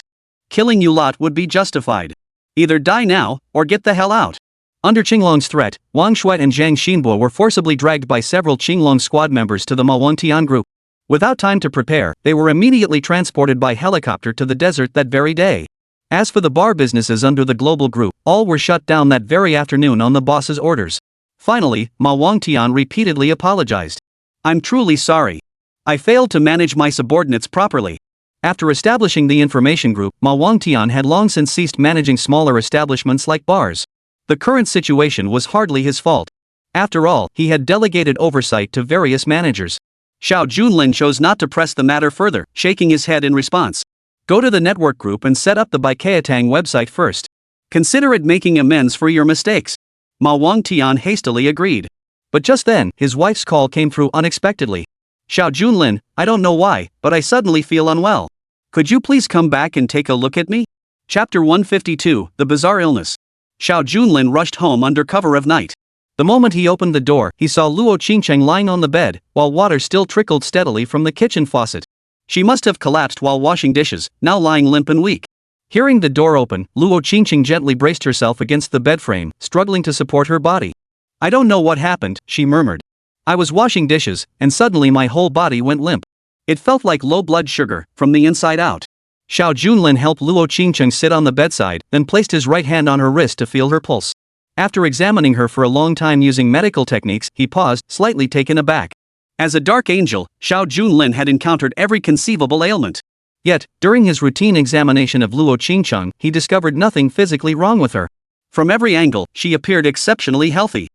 Speaker 1: Killing you lot would be justified. Either die now, or get the hell out.
Speaker 2: Under Qinglong's threat, Wang Shuat and Zhang Xinbo were forcibly dragged by several Qinglong squad members to the Ma Wangtian group. Without time to prepare, they were immediately transported by helicopter to the desert that very day. As for the bar businesses under the global group, all were shut down that very afternoon on the boss's orders. Finally, Ma Wangtian repeatedly apologized.
Speaker 1: I'm truly sorry. I failed to manage my subordinates properly.
Speaker 2: After establishing the information group, Ma Wangtian had long since ceased managing smaller establishments like bars. The current situation was hardly his fault. After all, he had delegated oversight to various managers.
Speaker 1: Xiao Junlin chose not to press the matter further, shaking his head in response.
Speaker 2: Go to the network group and set up the Baikatang website first.
Speaker 1: Consider it making amends for your mistakes. Ma Wangtian hastily agreed.
Speaker 2: But just then, his wife's call came through unexpectedly.
Speaker 1: Xiao Junlin, I don't know why, but I suddenly feel unwell. Could you please come back and take a look at me? Chapter 152, The Bizarre Illness. Xiao Junlin rushed home under cover of night.
Speaker 2: The moment he opened the door, he saw Luo Qingcheng lying on the bed, while water still trickled steadily from the kitchen faucet.
Speaker 1: She must have collapsed while washing dishes, now lying limp and weak.
Speaker 2: Hearing the door open, Luo Qingcheng gently braced herself against the bed frame, struggling to support her body.
Speaker 1: I don't know what happened, she murmured.
Speaker 2: I was washing dishes, and suddenly my whole body went limp.
Speaker 1: It felt like low blood sugar, from the inside out.
Speaker 2: Xiao Junlin helped Luo Qingcheng sit on the bedside, then placed his right hand on her wrist to feel her pulse. After examining her for a long time using medical techniques, he paused, slightly taken aback.
Speaker 1: As a dark angel, Xiao Junlin had encountered every conceivable ailment.
Speaker 2: Yet, during his routine examination of Luo Qingcheng, he discovered nothing physically wrong with her.
Speaker 1: From every angle, she appeared exceptionally healthy.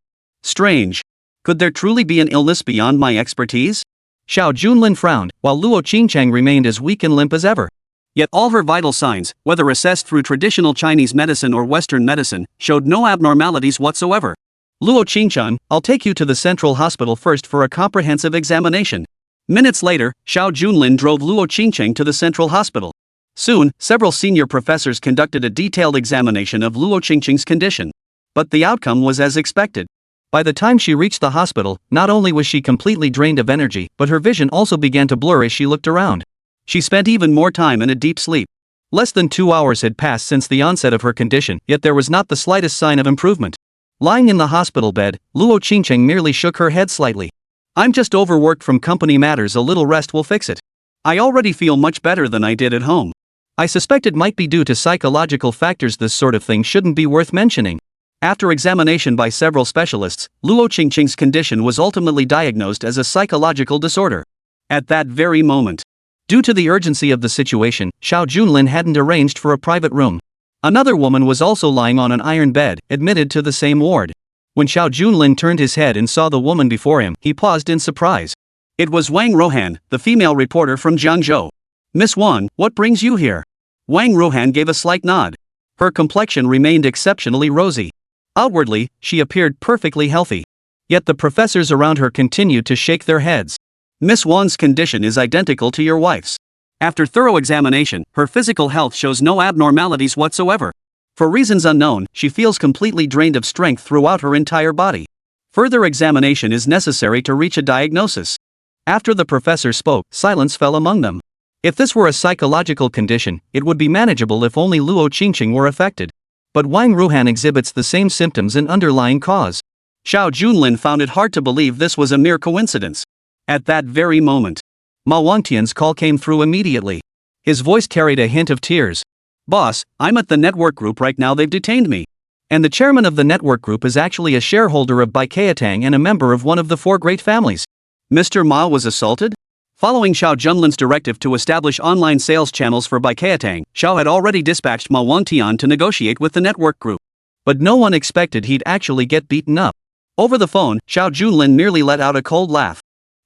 Speaker 1: Strange. Could there truly be an illness beyond my expertise?
Speaker 2: Xiao Junlin frowned, while Luo Qingcheng remained as weak and limp as ever.
Speaker 1: Yet all her vital signs, whether assessed through traditional Chinese medicine or Western medicine, showed no abnormalities whatsoever.
Speaker 2: Luo Qingcheng, I'll take you to the central hospital first for a comprehensive examination.
Speaker 1: Minutes later, Xiao Junlin drove Luo Qingcheng to the central hospital. Soon, several senior professors conducted a detailed examination of Luo Qingcheng's condition. But the outcome was as expected.
Speaker 2: By the time she reached the hospital, not only was she completely drained of energy, but her vision also began to blur as she looked around.
Speaker 1: She spent even more time in a deep sleep.
Speaker 2: Less than 2 hours had passed since the onset of her condition, yet there was not the slightest sign of improvement. Lying in the hospital bed, Luo Qingcheng merely shook her head slightly.
Speaker 1: I'm just overworked from company matters, a little rest will fix it. I already feel much better than I did at home.
Speaker 2: I suspect it might be due to psychological factors. This sort of thing shouldn't be worth mentioning.
Speaker 1: After examination by several specialists, Luo Qingcheng's condition was ultimately diagnosed as a psychological disorder. At that very moment,
Speaker 2: due to the urgency of the situation, Xiao Junlin hadn't arranged for a private room.
Speaker 1: Another woman was also lying on an iron bed, admitted to the same ward.
Speaker 2: When Xiao Junlin turned his head and saw the woman before him, he paused in surprise.
Speaker 1: It was Wang Rohan, the female reporter from Jiangzhou. Miss Wang, what brings you here? Wang Rohan gave a slight nod. Her complexion remained exceptionally rosy. Outwardly, she appeared perfectly healthy.
Speaker 2: Yet the professors around her continued to shake their heads.
Speaker 1: Miss Wang's condition is identical to your wife's. After thorough examination, her physical health shows no abnormalities whatsoever. For reasons unknown, she feels completely drained of strength throughout her entire body. Further examination is necessary to reach a diagnosis.
Speaker 2: After the professor spoke, silence fell among them. If this were a psychological condition, it would be manageable if only Luo Qingcheng were affected. But Wang Ruhan exhibits the same symptoms and underlying cause.
Speaker 1: Xiao Junlin found it hard to believe this was a mere coincidence. At that very moment,
Speaker 2: Ma Wangtian's call came through immediately. His voice carried a hint of tears.
Speaker 1: Boss, I'm at the network group right now, they've detained me.
Speaker 2: And the chairman of the network group is actually a shareholder of Baikatang and a member of one of the 4 great families.
Speaker 1: Mr. Ma was assaulted? Following Xiao Junlin's directive to establish online sales channels for Baikatang, Xiao had already dispatched Ma Wangtian to negotiate with the network group.
Speaker 2: But no one expected he'd actually get beaten up.
Speaker 1: Over the phone, Xiao Junlin merely let out a cold laugh.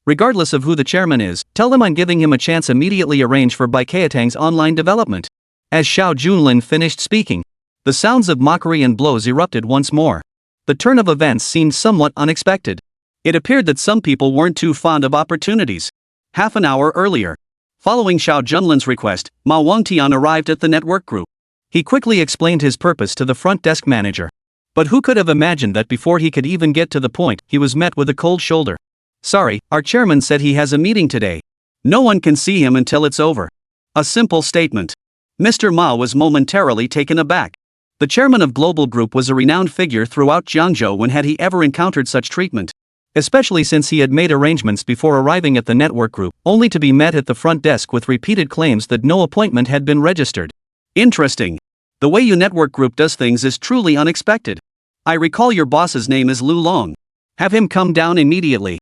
Speaker 2: Regardless of who the chairman is, tell him I'm giving him a chance. Immediately arrange for Baikatang's online development. As Xiao Junlin finished speaking, The sounds of mockery and blows erupted once more. The turn of events seemed somewhat unexpected. It appeared that some people weren't too fond of opportunities. Half an hour earlier, following Xiao Junlin's request, Ma Wangtian arrived at the network group. He quickly explained his purpose to the front desk manager. But who could have imagined that before he could even get to the point, he was met with a cold shoulder. "Sorry, our chairman said he has a meeting today. No one can see him until it's over." A simple statement. Mr. Ma was momentarily taken aback. The chairman of Global Group was a renowned figure throughout Jiangzhou. When had he ever encountered such treatment? Especially since he had made arrangements before arriving at the network group, only to be met at the front desk with repeated claims that no appointment had been registered. Interesting. The way your network group does things is truly unexpected. I recall your boss's name is Lu Long. Have him come down immediately.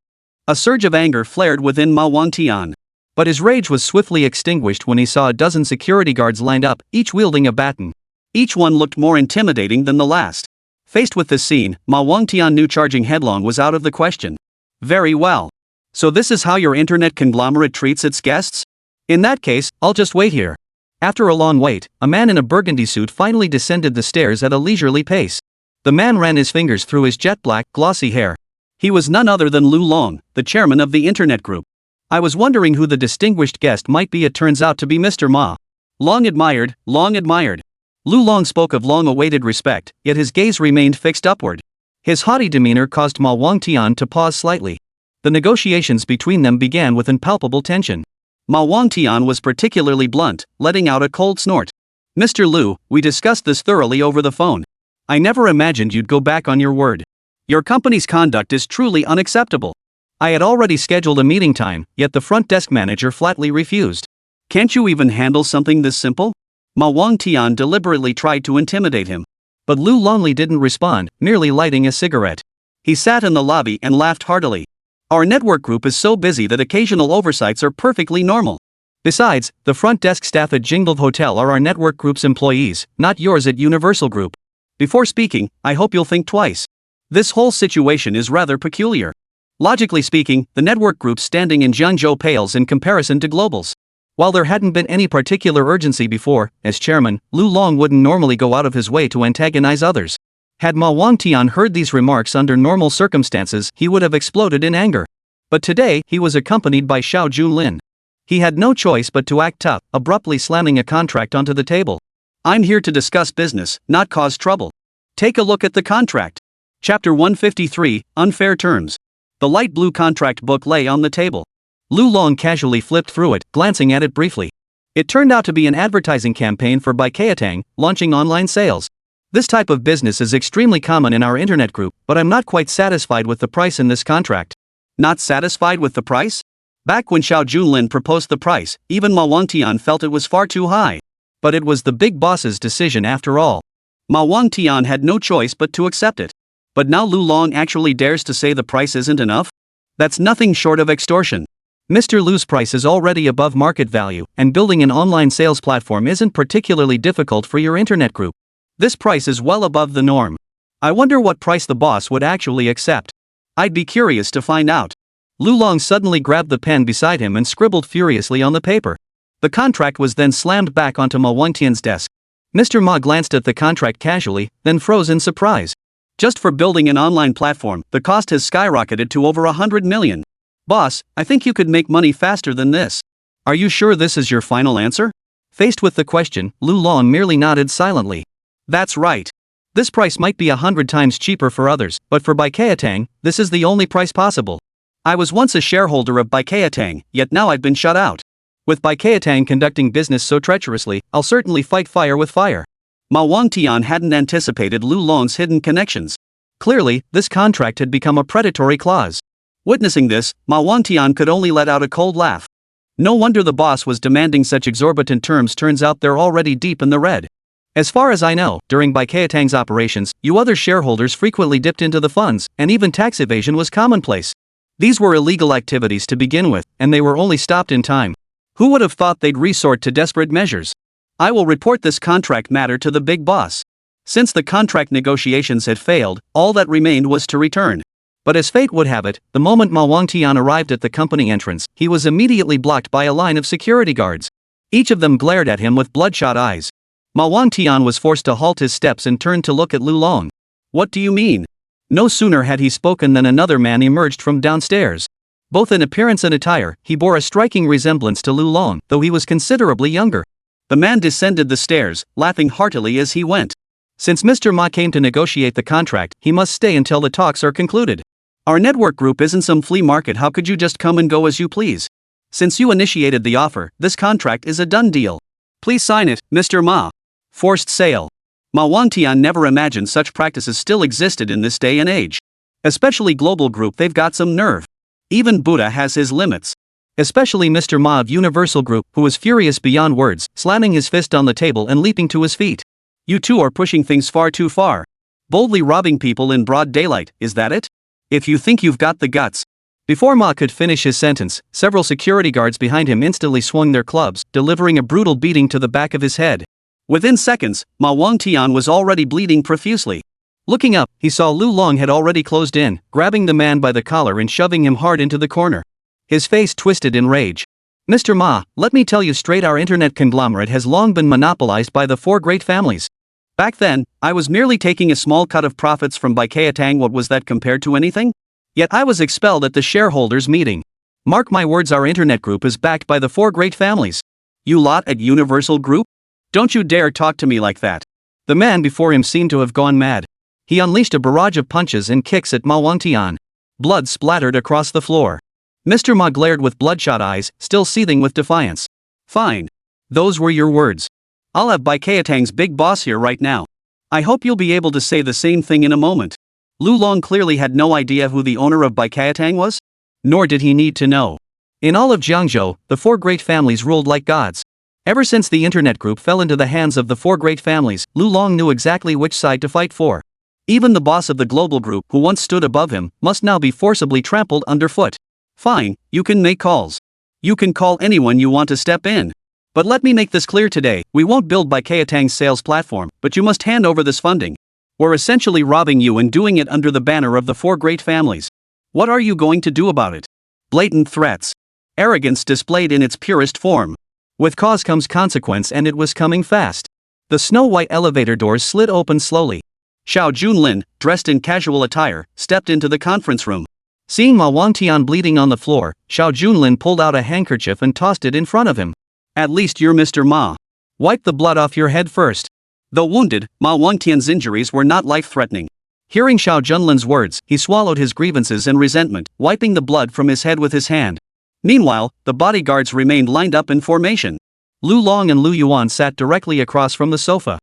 Speaker 2: A surge of anger flared within Ma Wangtian. But his rage was swiftly extinguished when he saw a dozen security guards lined up, each wielding a baton. Each one looked more intimidating than the last. Faced with this scene, Ma Wangtian knew charging headlong was out of the question. Very well. So this is how your internet conglomerate treats its guests? In that case, I'll just wait here. After a long wait, a man in a burgundy suit finally descended the stairs at a leisurely pace. The man ran his fingers through his jet-black, glossy hair. He was none other than Lu Long, the chairman of the internet group. I was wondering who the distinguished guest might be. It turns out to be Mr. Ma. Long admired, long admired. Lu Long spoke of long-awaited respect, yet his gaze remained fixed upward. His haughty demeanor caused Ma Wangtian to pause slightly. The negotiations between them began with impalpable tension. Ma Wangtian was particularly blunt, letting out a cold snort. "Mr. Lu, we discussed this thoroughly over the phone. I never imagined you'd go back on your word. Your company's conduct is truly unacceptable. I had already scheduled a meeting time, yet the front desk manager flatly refused. Can't you even handle something this simple?" Ma Wangtian deliberately tried to intimidate him. But Lu Longley didn't respond, merely lighting a cigarette. He sat in the lobby and laughed heartily. "Our network group is so busy that occasional oversights are perfectly normal. Besides, the front desk staff at Jiangzhou Hotel are our network group's employees, not yours at Universal Group. Before speaking, I hope you'll think twice. This whole situation is rather peculiar. Logically speaking, the network group's standing in Jiangzhou pales in comparison to Global's. While there hadn't been any particular urgency before, as chairman, Lu Long wouldn't normally go out of his way to antagonize others. Had Ma Wangtian heard these remarks under normal circumstances, he would have exploded in anger. But today, he was accompanied by Xiao Junlin. He had no choice but to act tough, abruptly slamming a contract onto the table. "I'm here to discuss business, not cause trouble. Take a look at the contract." Chapter 153, Unfair Terms. The light blue contract book lay on the table. Lu Long casually flipped through it, glancing at it briefly. It turned out to be an advertising campaign for Baikiatang, launching online sales. This type of business is extremely common in our internet group, but I'm not quite satisfied with the price in this contract. Not satisfied with the price? Back when Xiao Junlin proposed the price, even Ma Wangtian felt it was far too high. But it was the big boss's decision after all. Ma Wangtian had no choice but to accept it. But now Lu Long actually dares to say the price isn't enough? That's nothing short of extortion. Mr. Lu's price is already above market value, and building an online sales platform isn't particularly difficult for your internet group. This price is well above the norm. I wonder what price the boss would actually accept. I'd be curious to find out. Lu Long suddenly grabbed the pen beside him and scribbled furiously on the paper. The contract was then slammed back onto Ma Wangtian's desk. Mr. Ma glanced at the contract casually, then froze in surprise. Just for building an online platform, the cost has skyrocketed to over 100 million. "Boss, I think you could make money faster than this. Are you sure this is your final answer?" Faced with the question, Lu Long merely nodded silently. "That's right. This price might be 100 times cheaper for others, but for Baikiatang, this is the only price possible. I was once a shareholder of Baikiatang, yet now I've been shut out. With Baikiatang conducting business so treacherously, I'll certainly fight fire with fire." Ma Wangtian hadn't anticipated Lu Long's hidden connections. Clearly, this contract had become a predatory clause. Witnessing this, Ma Wangtian could only let out a cold laugh. No wonder the boss was demanding such exorbitant terms. Turns out they're already deep in the red. As far as I know, during Baikiatang's operations, you other shareholders frequently dipped into the funds, and even tax evasion was commonplace. These were illegal activities to begin with, and they were only stopped in time. Who would have thought they'd resort to desperate measures? I will report this contract matter to the big boss. Since the contract negotiations had failed, all that remained was to return. But as fate would have it, the moment Ma Wangtian arrived at the company entrance, he was immediately blocked by a line of security guards. Each of them glared at him with bloodshot eyes. Ma Wangtian was forced to halt his steps and turned to look at Lu Long.
Speaker 1: What do you mean?
Speaker 2: No sooner had he spoken than another man emerged from downstairs. Both in appearance and attire, he bore a striking resemblance to Lu Long, though he was considerably younger.
Speaker 1: The man descended the stairs, laughing heartily as he went.
Speaker 2: Since Mr. Ma came to negotiate the contract, he must stay until the talks are concluded.
Speaker 1: Our network group isn't some flea market. How could you just come and go as you please? Since you initiated the offer, this contract is a done deal. Please sign it, Mr. Ma. Forced sale. Ma Wangtian never imagined such practices still existed in this day and age. Especially global group, they've got some nerve. Even Buddha has his limits.
Speaker 2: Especially Mr. Ma of Universal Group, who was furious beyond words, slamming his fist on the table and leaping to his feet.
Speaker 1: You two are pushing things far too far. Boldly robbing people in broad daylight, is that it? If you think you've got the guts.
Speaker 2: Before Ma could finish his sentence, several security guards behind him instantly swung their clubs, delivering a brutal beating to the back of his head.
Speaker 1: Within seconds, Ma Wangtian was already bleeding profusely.
Speaker 2: Looking up, he saw Lu Long had already closed in, grabbing the man by the collar and shoving him hard into the corner. His face twisted in rage. Mr. Ma, let me tell you straight, our internet conglomerate has long been monopolized by the four great families.
Speaker 1: Back then, I was merely taking a small cut of profits from Baikatang. What was that compared to anything? Yet I was expelled at the shareholders' meeting. Mark my words, our internet group is backed by the four great families. You lot at Universal Group? Don't you dare talk to me like that.
Speaker 2: The man before him seemed to have gone mad. He unleashed a barrage of punches and kicks at Ma Wangtian. Blood splattered across the floor. Mr. Ma glared with bloodshot eyes, still seething with defiance.
Speaker 1: Fine. Those were your words. I'll have Baikatang's big boss here right now. I hope you'll be able to say the same thing in a moment. Lu Long clearly had no idea who the owner of Baikatang was. Nor did he need to know.
Speaker 2: In all of Jiangzhou, the four great families ruled like gods. Ever since the internet group fell into the hands of the four great families, Lu Long knew exactly which side to fight for. Even the boss of the global group, who once stood above him, must now be forcibly trampled underfoot.
Speaker 1: Fine, you can make calls. You can call anyone you want to step in. But let me make this clear today, we won't build Baikatang's sales platform, but you must hand over this funding. We're essentially robbing you and doing it under the banner of the four great families. What are you going to do about it? Blatant threats. Arrogance displayed in its purest form.
Speaker 2: With cause comes consequence, and it was coming fast. The snow-white elevator doors slid open slowly.
Speaker 1: Xiao Junlin, dressed in casual attire, stepped into the conference room.
Speaker 2: Seeing Ma Wangtian bleeding on the floor, Xiao Junlin pulled out a handkerchief and tossed it in front of him.
Speaker 1: At least you're Mr. Ma.
Speaker 2: Wipe the blood off your head first.
Speaker 1: Though wounded, Ma Wangtian's injuries were not life-threatening.
Speaker 2: Hearing Xiao Junlin's words, he swallowed his grievances and resentment, wiping the blood from his head with his hand. Meanwhile, the bodyguards remained lined up in formation. Lu Long and Lu Yuan sat directly across from the sofa.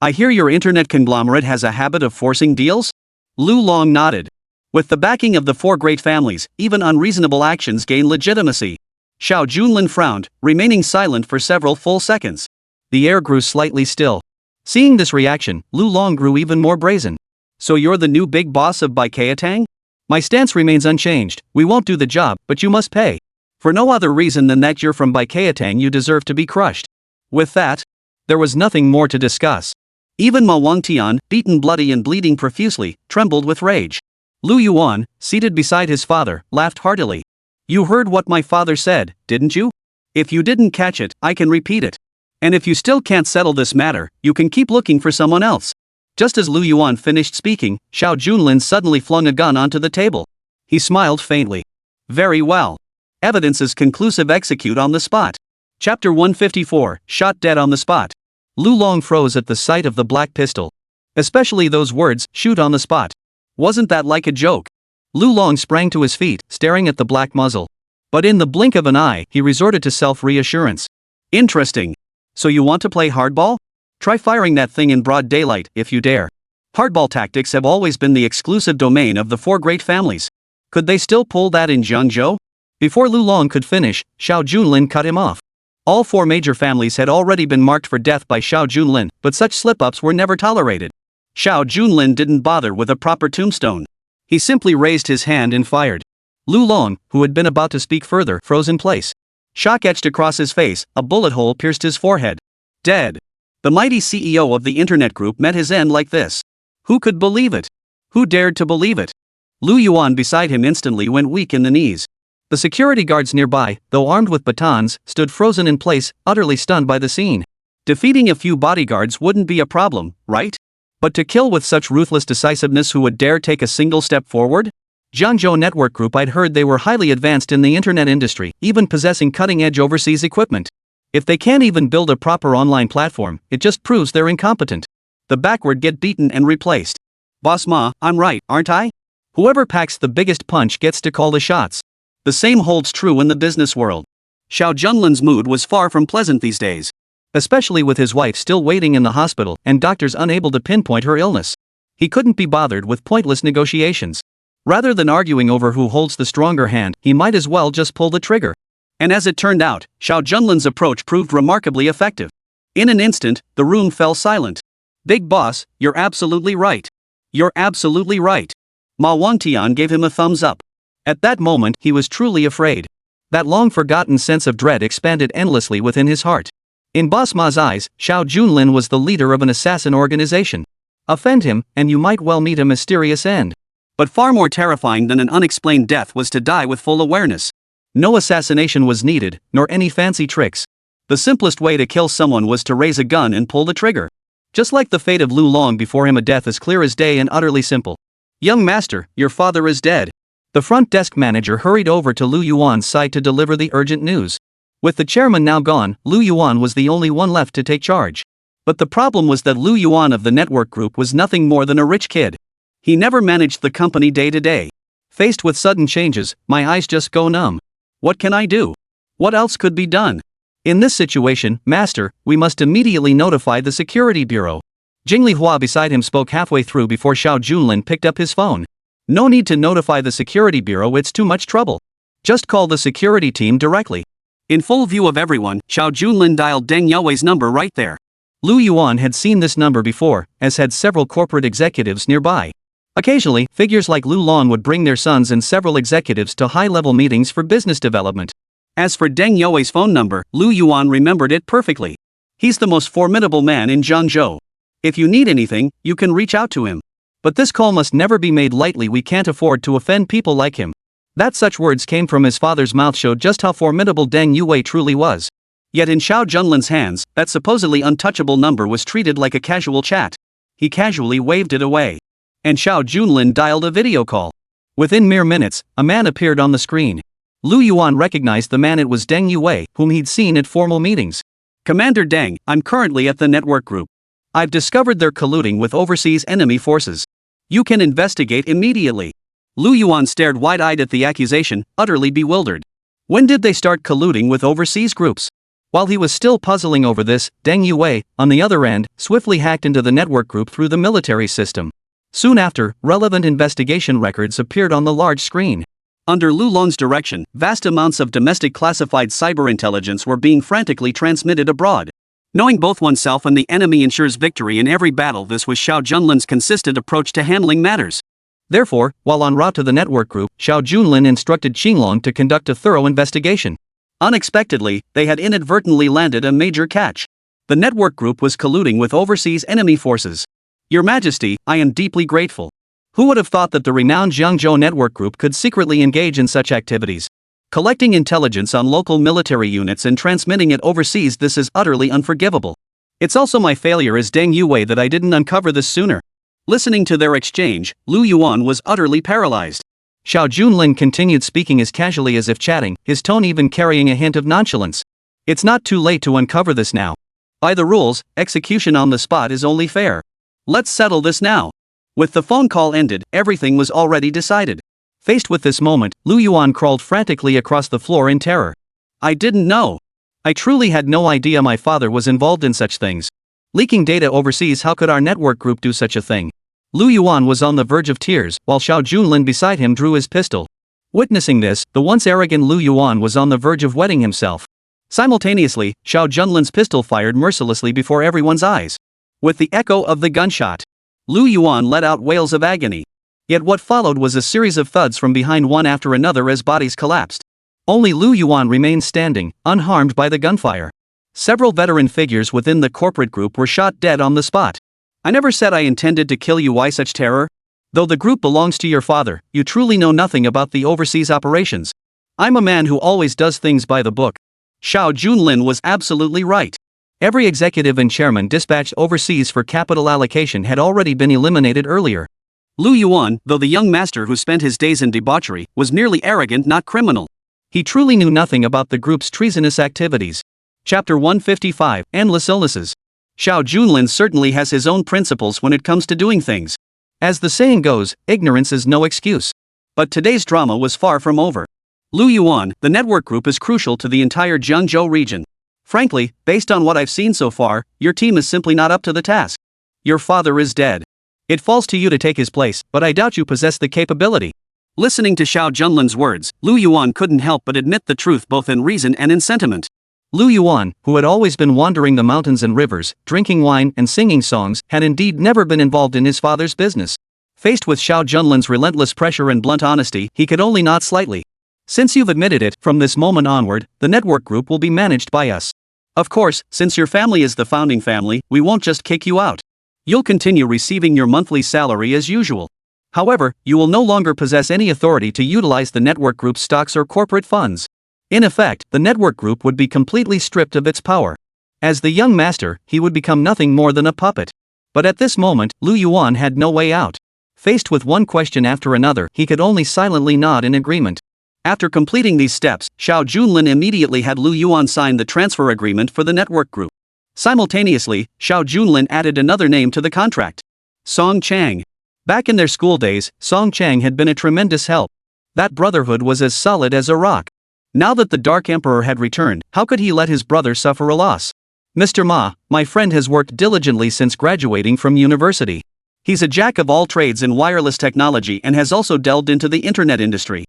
Speaker 1: I hear your internet conglomerate has a habit of forcing deals? Lu Long nodded. With the backing of the four great families, even unreasonable actions gain legitimacy. Xiao Junlin frowned, remaining silent for several full seconds.
Speaker 2: The air grew slightly still. Seeing this reaction, Lu Long grew even more brazen.
Speaker 1: So you're the new big boss of Baikatang?
Speaker 2: My stance remains unchanged. We won't do the job, but you must pay.
Speaker 1: For no other reason than that you're from Baikatang, you deserve to be crushed. With that,
Speaker 2: there was nothing more to discuss.
Speaker 1: Even Ma Wangtian, beaten bloody and bleeding profusely, trembled with rage. Lu Yuan, seated beside his father, laughed heartily. You heard what my father said, didn't you? If you didn't catch it, I can repeat it. And if you still can't settle this matter, you can keep looking for someone else. Just as Lu Yuan finished speaking, Xiao Junlin suddenly flung a gun onto the table. He smiled faintly. Very well. Evidence is conclusive. Execute on the spot. Chapter 154, Shot Dead on the Spot.
Speaker 2: Lu Long froze at the sight of the black pistol. Especially those words, shoot on the spot.
Speaker 1: Wasn't that like a joke?
Speaker 2: Lu Long sprang to his feet, staring at the black muzzle. But in the blink of an eye, he resorted to self-reassurance.
Speaker 1: Interesting. So you want to play hardball? Try firing that thing in broad daylight, if you dare. Hardball tactics have always been the exclusive domain of the four great families. Could they still pull that in Jiangzhou?
Speaker 2: Before Lu Long could finish, Xiao Junlin cut him off. All four major families had already been marked for death by Xiao Junlin, but such slip-ups were never tolerated.
Speaker 1: Xiao Junlin didn't bother with a proper tombstone. He simply raised his hand and fired.
Speaker 2: Lu Long, who had been about to speak further, froze in place.
Speaker 1: Shock etched across his face, a bullet hole pierced his forehead. Dead. The mighty CEO of the internet group met his end like this. Who could believe it? Who dared to believe it? Lu Yuan beside him instantly went weak in the knees.
Speaker 2: The security guards nearby, though armed with batons, stood frozen in place, utterly stunned by the scene.
Speaker 1: Defeating a few bodyguards wouldn't be a problem, right? But to kill with such ruthless decisiveness, who would dare take a single step forward? Jiangzhou Network Group, I'd heard they were highly advanced in the internet industry, even possessing cutting-edge overseas equipment. If they can't even build a proper online platform, it just proves they're incompetent. The backward get beaten and replaced. Boss Ma, I'm right, aren't I? Whoever packs the biggest punch gets to call the shots. The same holds true in the business world. Xiao Junlin's mood was far from pleasant these days. Especially with his wife still waiting in the hospital and doctors unable to pinpoint her illness. He couldn't be bothered with pointless negotiations. Rather than arguing over who holds the stronger hand, he might as well just pull the trigger. And as it turned out, Xiao Junlin's approach proved remarkably effective. In an instant, the room fell silent. Big boss, you're absolutely right. You're absolutely right. Ma Wangtian gave him a thumbs up. At that moment, he was truly afraid. That long-forgotten sense of dread expanded endlessly within his heart. In Boss Ma's eyes, Xiao Junlin was the leader of an assassin organization. Offend him, and you might well meet a mysterious end. But far more terrifying than an unexplained death was to die with full awareness. No assassination was needed, nor any fancy tricks. The simplest way to kill someone was to raise a gun and pull the trigger. Just like the fate of Lu Long before him, a death as clear as day and utterly simple. Young master, your father is dead. The front desk manager hurried over to Lu Yuan's side to deliver the urgent news. With the chairman now gone, Lu Yuan was the only one left to take charge. But the problem was that Lu Yuan of the network group was nothing more than a rich kid. He never managed the company day to day. Faced with sudden changes, my eyes just go numb. What can I do? What else could be done? In this situation, master, we must immediately notify the security bureau. Jingli Hua beside him spoke halfway through before Xiao Junlin picked up his phone. No need to notify the security bureau, it's too much trouble. Just call the security team directly. In full view of everyone, Xiao Junlin dialed Deng Yaowei's number right there. Lu Yuan had seen this number before, as had several corporate executives nearby. Occasionally, figures like Lu Long would bring their sons and several executives to high-level meetings for business development. As for Deng Yaowei's phone number, Lu Yuan remembered it perfectly. He's the most formidable man in Jiangzhou. If you need anything, you can reach out to him. But this call must never be made lightly. We can't afford to offend people like him. That such words came from his father's mouth showed just how formidable Deng Yaowei truly was. Yet in Xiao Junlin's hands, that supposedly untouchable number was treated like a casual chat. He casually waved it away. And Xiao Junlin dialed a video call. Within mere minutes, a man appeared on the screen. Lu Yuan recognized the man. It was Deng Yaowei, whom he'd seen at formal meetings. Commander Deng, I'm currently at the network group. I've discovered they're colluding with overseas enemy forces. You can investigate immediately. Lu Yuan stared wide-eyed at the accusation, utterly bewildered. When did they start colluding with overseas groups? While he was still puzzling over this, Deng Yaowei, on the other end, swiftly hacked into the network group through the military system. Soon after, relevant investigation records appeared on the large screen. Under Lu Long's direction, vast amounts of domestic classified cyber intelligence were being frantically transmitted abroad. Knowing both oneself and the enemy ensures victory in every battle. This was Xiao Junlin's consistent approach to handling matters. Therefore, while en route to the network group, Xiao Junlin instructed Qinglong to conduct a thorough investigation. Unexpectedly, they had inadvertently landed a major catch. The network group was colluding with overseas enemy forces. Your Majesty, I am deeply grateful. Who would have thought that the renowned Jiangzhou network group could secretly engage in such activities? Collecting intelligence on local military units and transmitting it overseas, this is utterly unforgivable. It's also my failure as Deng Yaowei that I didn't uncover this sooner. Listening to their exchange, Lu Yuan was utterly paralyzed. Xiao Junlin continued speaking as casually as if chatting, his tone even carrying a hint of nonchalance. It's not too late to uncover this now. By the rules, execution on the spot is only fair. Let's settle this now. With the phone call ended, everything was already decided. Faced with this moment, Lu Yuan crawled frantically across the floor in terror. I didn't know. I truly had no idea my father was involved in such things. Leaking data overseas, how could our network group do such a thing? Lu Yuan was on the verge of tears, while Xiao Junlin beside him drew his pistol. Witnessing this, the once arrogant Lu Yuan was on the verge of wetting himself. Simultaneously, Xiao Junlin's pistol fired mercilessly before everyone's eyes. With the echo of the gunshot, Lu Yuan let out wails of agony. Yet what followed was a series of thuds from behind, one after another, as bodies collapsed. Only Lu Yuan remained standing, unharmed by the gunfire. Several veteran figures within the corporate group were shot dead on the spot. I never said I intended to kill you. Why such terror? Though the group belongs to your father, you truly know nothing about the overseas operations. I'm a man who always does things by the book. Xiao Junlin was absolutely right.
Speaker 2: Every executive and chairman dispatched overseas for capital allocation had already been eliminated earlier.
Speaker 1: Lu Yuan, though the young master who spent his days in debauchery, was merely arrogant, not criminal.
Speaker 2: He truly knew nothing about the group's treasonous activities.
Speaker 1: Chapter 155, Endless Illnesses. Xiao Junlin certainly has his own principles when it comes to doing things.
Speaker 2: As the saying goes, ignorance is no excuse.
Speaker 1: But today's drama was far from over. Lu Yuan, the network group is crucial to the entire Jiangzhou region. Frankly, based on what I've seen so far, your team is simply not up to the task. Your father is dead.
Speaker 2: It falls to you to take his place, but I doubt you possess the capability.
Speaker 1: Listening to Xiao Junlin's words, Lu Yuan couldn't help but admit the truth both in reason and in sentiment.
Speaker 2: Lu Yuan, who had always been wandering the mountains and rivers, drinking wine and singing songs, had indeed never been involved in his father's business. Faced with Xiao Junlin's relentless pressure and blunt honesty, he could only nod slightly. Since you've admitted it, from this moment onward, the network group will be managed by us.
Speaker 1: Of course, since your family is the founding family, we won't just kick you out. You'll continue receiving your monthly salary as usual. However, you will no longer possess any authority to utilize the network group's stocks or corporate funds. In effect, the network group would be completely stripped of its power. As the young master, he would become nothing more than a puppet. But at this moment, Lu Yuan had no way out. Faced with one question after another, he could only silently nod in agreement. After completing these steps, Xiao Junlin immediately had Lu Yuan sign the transfer agreement for the network group. Simultaneously, Xiao Junlin added another name to the contract. Song Chang. Back in their school days, Song Chang had been a tremendous help. That brotherhood was as solid as a rock. Now that the Dark Emperor had returned, how could he let his brother suffer a loss? Mr. Ma, my friend has worked diligently since graduating from university. He's a jack of all trades in wireless technology and has also delved into the internet industry.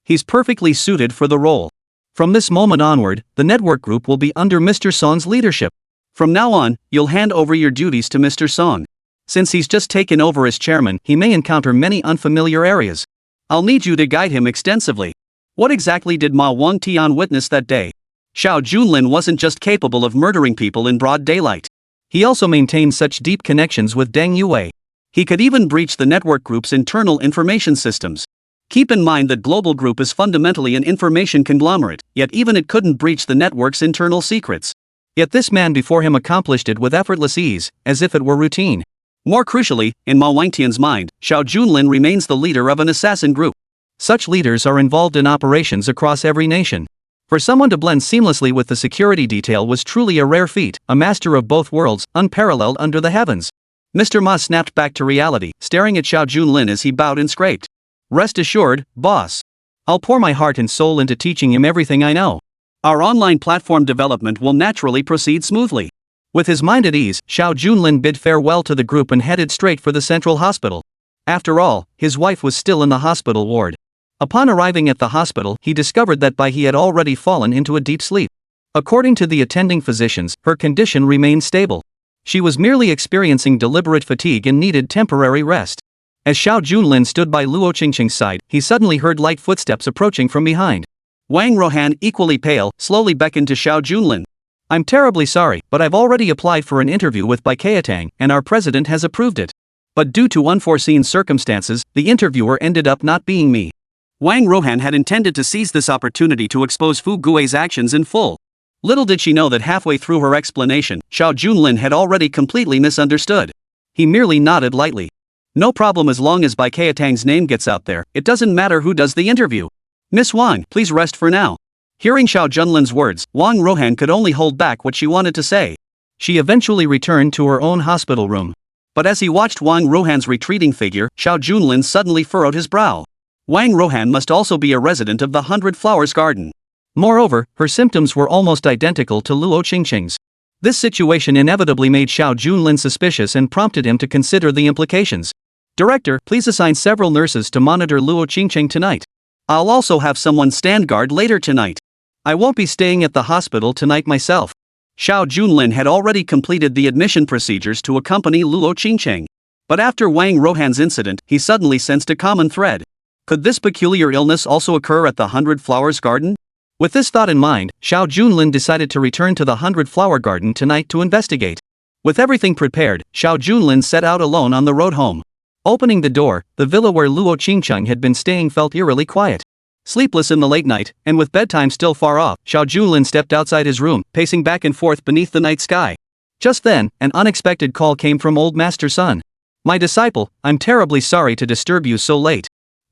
Speaker 1: He's perfectly suited for the role. From this moment onward, the network group will be under Mr. Song's leadership. From now on, you'll hand over your duties to Mr. Song. Since he's just taken over as chairman, he may encounter many unfamiliar areas. I'll need you to guide him extensively. What exactly did Ma Wangtian witness that day? Xiao Junlin wasn't just capable of murdering people in broad daylight. He also maintained such deep connections with Deng Yue. He could even breach the network group's internal information systems. Keep in mind that Global Group is fundamentally an information conglomerate, yet even it couldn't breach the network's internal secrets. Yet this man before him accomplished it with effortless ease, as if it were routine. More crucially, in Ma Wangtian's mind, Xiao Junlin remains the leader of an assassin group. Such leaders are involved in operations across every nation. For someone to blend seamlessly with the security detail was truly a rare feat, a master of both worlds, unparalleled under the heavens. Mr. Ma snapped back to reality, staring at Xiao Junlin as he bowed and scraped. Rest assured, boss. I'll pour my heart and soul into teaching him everything I know. Our online platform development will naturally proceed smoothly. With his mind at ease, Xiao Junlin bid farewell to the group and headed straight for the central hospital. After all, his wife was still in the hospital ward. Upon arriving at the hospital, he discovered that he had already fallen into a deep sleep. According to the attending physicians, her condition remained stable. She was merely experiencing deliberate fatigue and needed temporary rest. As Xiao Junlin stood by Luo Qingcheng's side, he suddenly heard light footsteps approaching from behind. Wang Rohan, equally pale, slowly beckoned to Xiao Junlin. I'm terribly sorry, but I've already applied for an interview with Bai Keitang, and our president has approved it. But due to unforeseen circumstances, the interviewer ended up not being me. Wang Rohan had intended to seize this opportunity to expose Fu Gui's actions in full. Little did she know that halfway through her explanation, Xiao Junlin had already completely misunderstood. He merely nodded lightly. No problem as long as Bai Keitang's name gets out there, it doesn't matter who does the interview. Miss Wang, please rest for now. Hearing Xiao Junlin's words, Wang Rohan could only hold back what she wanted to say. She eventually returned to her own hospital room. But as he watched Wang Rohan's retreating figure, Xiao Junlin suddenly furrowed his brow. Wang Rohan must also be a resident of the 100 Flowers Garden. Moreover, her symptoms were almost identical to Luo Qingcheng's. This situation inevitably made Xiao Junlin suspicious and prompted him to consider the implications. Director, please assign several nurses to monitor Luo Qingcheng tonight. I'll also have someone stand guard later tonight. I won't be staying at the hospital tonight myself. Xiao Junlin had already completed the admission procedures to accompany Luo Qingcheng. But after Wang Rohan's incident, he suddenly sensed a common thread. Could this peculiar illness also occur at the 100 Flowers Garden? With this thought in mind, Xiao Junlin decided to return to the 100 Flower Garden tonight to investigate. With everything prepared, Xiao Junlin set out alone on the road home. Opening the door, the villa where Luo Qingcheng had been staying felt eerily quiet.
Speaker 2: Sleepless in the late night, and with bedtime still far off, Xiao Junlin stepped outside his room, pacing back and forth beneath the night sky. Just then, an unexpected call came from old Master Sun. My disciple, I'm terribly sorry to disturb you so late.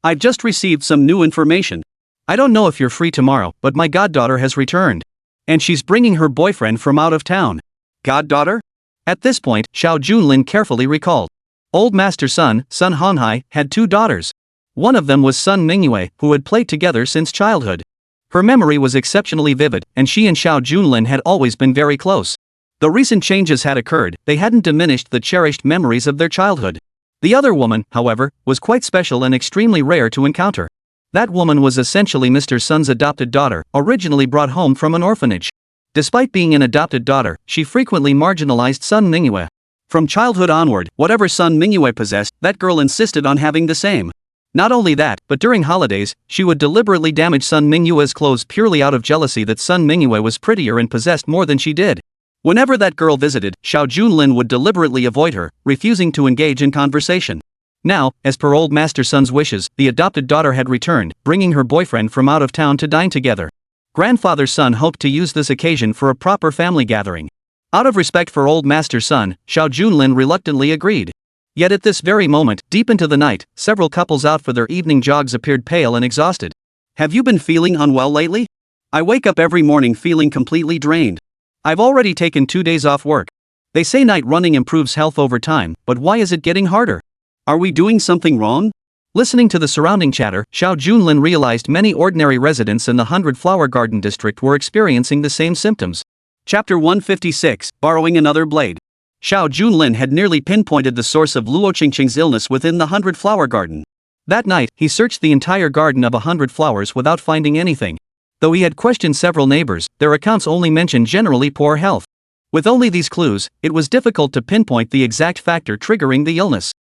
Speaker 2: I've just received some new information. I don't know if you're free tomorrow, but my goddaughter has returned. And she's bringing her boyfriend from out of town. Goddaughter? At this point, Xiao Junlin carefully recalled. Old Master Sun, Sun Hanhai, had 2 daughters. One of them was Sun Mingyue, who had played together since childhood. Her memory was exceptionally vivid, and she and Xiao Junlin had always been very close. Though recent changes had occurred, they hadn't diminished the cherished memories of their childhood. The other woman, however, was quite special and extremely rare to encounter. That woman was essentially Mr. Sun's adopted daughter, originally brought home from an orphanage. Despite being an adopted daughter, she frequently marginalized Sun Mingyue. From childhood onward, whatever Sun Mingyue possessed, that girl insisted on having the same. Not only that, but during holidays, she would deliberately damage Sun Mingyue's clothes purely out of jealousy that Sun Mingyue was prettier and possessed more than she did. Whenever that girl visited, Xiao Junlin would deliberately avoid her, refusing to engage in conversation. Now, as per old Master Sun's wishes, the adopted daughter had returned, bringing her boyfriend from out of town to dine together. Grandfather Sun hoped to use this occasion for a proper family gathering. Out of respect for old Master Sun, Xiao Junlin reluctantly agreed. Yet at this very moment, deep into the night, several couples out for their evening jogs appeared pale and exhausted. Have you been feeling unwell lately? I wake up every morning feeling completely drained. I've already taken 2 days off work. They say night running improves health over time, but why is it getting harder? Are we doing something wrong? Listening to the surrounding chatter, Xiao Junlin realized many ordinary residents in the 100 Flower Garden district were experiencing the same symptoms. Chapter 156, Borrowing Another Blade. Xiao Junlin had nearly pinpointed the source of Luo Qingcheng's illness within the 100 Flower Garden. That night, he searched the entire garden of 100 flowers without finding anything. Though he had questioned several neighbors, their accounts only mentioned generally poor health. With only these clues, it was difficult to pinpoint the exact factor triggering the illness.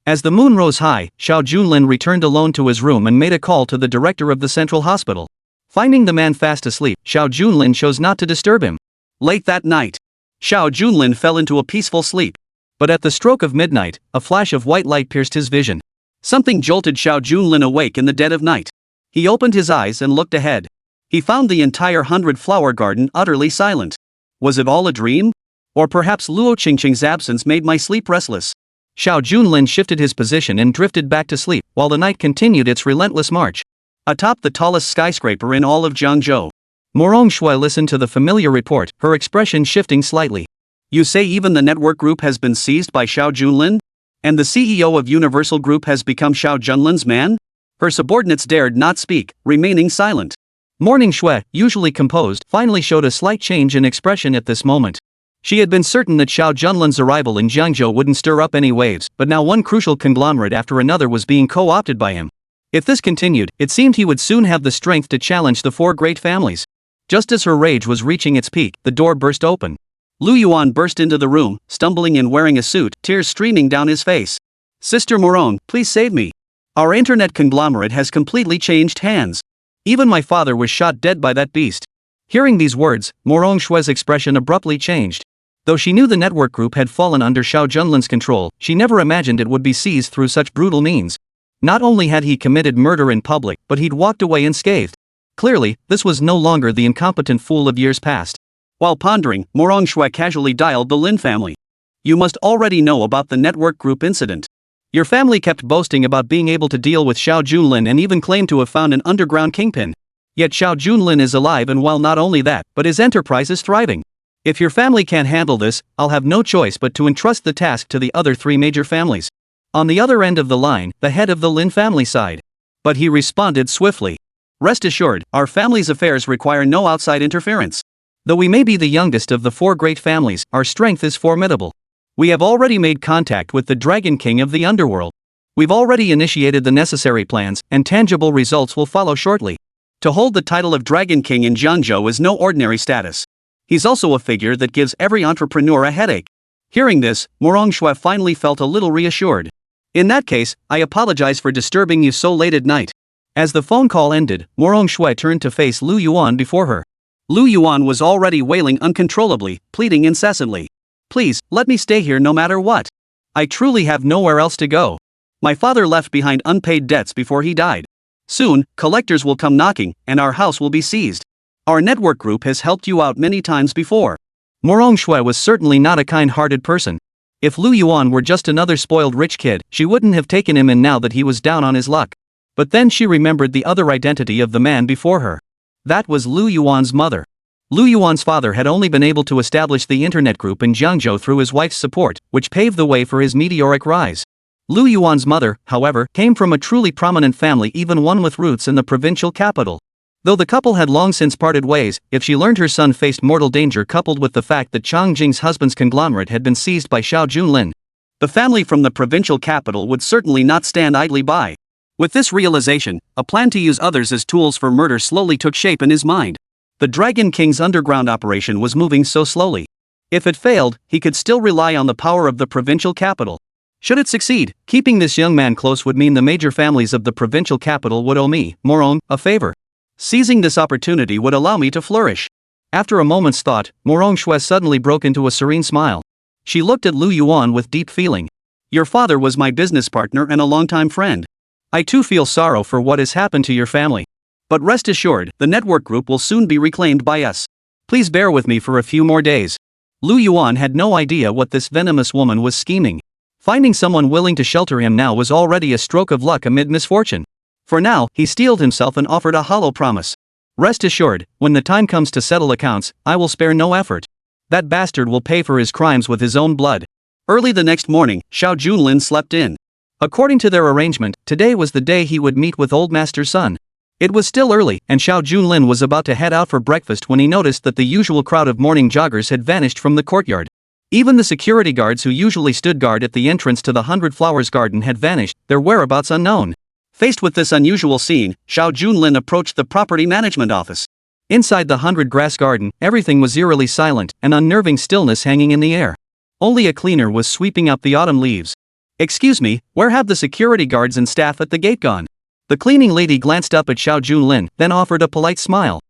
Speaker 2: As the moon rose high, Xiao Junlin returned alone to his room and made a call to the director of the central hospital. Finding the man fast asleep, Xiao Junlin chose not to disturb him. Late that night, Xiao Junlin fell into a peaceful sleep. But at the stroke of midnight, a flash of white light pierced his vision. Something jolted Xiao Junlin awake in the dead of night. He opened his eyes and looked ahead. He found the entire 100 Flower Garden utterly silent. Was it all a dream? Or perhaps Luo Qingcheng's absence made my sleep restless? Xiao Junlin shifted his position and drifted back to sleep, while the night continued its relentless march. Atop the tallest skyscraper in all of Jiangzhou, Morong Shui listened to the familiar report, her expression shifting slightly. You say even the network group has been seized by Xiao Junlin? And the CEO of Universal Group has become Xiao Junlin's man? Her subordinates dared not speak, remaining silent. Morning Shui, usually composed, finally showed a slight change in expression at this moment. She had been certain that Xiao Junlin's arrival in Jiangzhou wouldn't stir up any waves, but now one crucial conglomerate after another was being co-opted by him. If this continued, it seemed he would soon have the strength to challenge the 4 great families. Just as her rage was reaching its peak, the door burst open. Lu Yuan burst into the room, stumbling and wearing a suit, tears streaming down his face. Sister Morong, please save me. Our internet conglomerate has completely changed hands. Even my father was shot dead by that beast. Hearing these words, Morong Shui's expression abruptly changed. Though she knew the network group had fallen under Xiao Junlin's control, she never imagined it would be seized through such brutal means. Not only had he committed murder in public, but he'd walked away unscathed. Clearly, this was no longer the incompetent fool of years past. While pondering, Morong Shui casually dialed the Lin family. You must already know about the network group incident. Your family kept boasting about being able to deal with Xiao Junlin and even claimed to have found an underground kingpin. Yet Xiao Junlin is alive, and while not only that, but his enterprise is thriving. If your family can't handle this, I'll have no choice but to entrust the task to the other 3 major families. On the other end of the line, the head of the Lin family sighed. But he responded swiftly. Rest assured, our family's affairs require no outside interference. Though we may be the youngest of the 4 great families, our strength is formidable. We have already made contact with the Dragon King of the Underworld. We've already initiated the necessary plans, and tangible results will follow shortly. To hold the title of Dragon King in Jiangzhou is no ordinary status. He's also a figure that gives every entrepreneur a headache. Hearing this, Morong Shui finally felt a little reassured. In that case, I apologize for disturbing you so late at night. As the phone call ended, Morong Shui turned to face Lu Yuan before her. Lu Yuan was already wailing uncontrollably, pleading incessantly. Please, let me stay here no matter what. I truly have nowhere else to go. My father left behind unpaid debts before he died.
Speaker 1: Soon, collectors will come knocking, and our house will be seized. Our network group has helped you out many times before.
Speaker 2: Morong Shui was certainly not a kind-hearted person. If Lu Yuan were just another spoiled rich kid, she wouldn't have taken him in now that he was down on his luck. But then she remembered the other identity of the man before her. That was Lu Yuan's mother. Lu Yuan's father had only been able to establish the internet group in Jiangzhou through his wife's support, which paved the way for his meteoric rise. Lu Yuan's mother, however, came from a truly prominent family, even one with roots in the provincial capital. Though the couple had long since parted ways, if she learned her son faced mortal danger coupled with the fact that Chang Jing's husband's conglomerate had been seized by Xiao Junlin,
Speaker 1: the family from the provincial capital would certainly not stand idly by. With this realization, a plan to use others as tools for murder slowly took shape in his mind. The Dragon King's underground operation was moving so slowly. If it failed, he could still rely on the power of the provincial capital. Should it succeed, keeping this young man close would mean the major families of the provincial capital would owe me, Morong, a favor. Seizing this opportunity would allow me to flourish. After a moment's thought, Morong Shui suddenly broke into a serene smile. She looked at Lu Yuan with deep feeling. Your father was my business partner and a longtime friend. I too feel sorrow for what has happened to your family. But rest assured, the network group will soon be reclaimed by us. Please bear with me for a few more days. Lu Yuan had no idea what this venomous woman was scheming. Finding someone willing to shelter him now was already a stroke of luck amid misfortune. For now, he steeled himself and offered a hollow promise. Rest assured, when the time comes to settle accounts, I will spare no effort. That bastard will pay for his crimes with his own blood. Early the next morning, Xiao Junlin slept in. According to their arrangement, today was the day he would meet with Old Master's son. It was still early, and Xiao Junlin was about to head out for breakfast when he noticed that the usual crowd of morning joggers had vanished from the courtyard. Even the security guards who usually stood guard at the entrance to the 100 Flowers Garden had vanished, their whereabouts unknown. Faced with this unusual scene, Xiao Junlin approached the property management office. Inside the 100 Grass Garden, everything was eerily silent, an unnerving stillness hanging in the air. Only a cleaner was sweeping up the autumn leaves. Excuse me, where have the security guards and staff at the gate gone? The cleaning lady glanced up at Xiao Junlin, then offered a polite smile.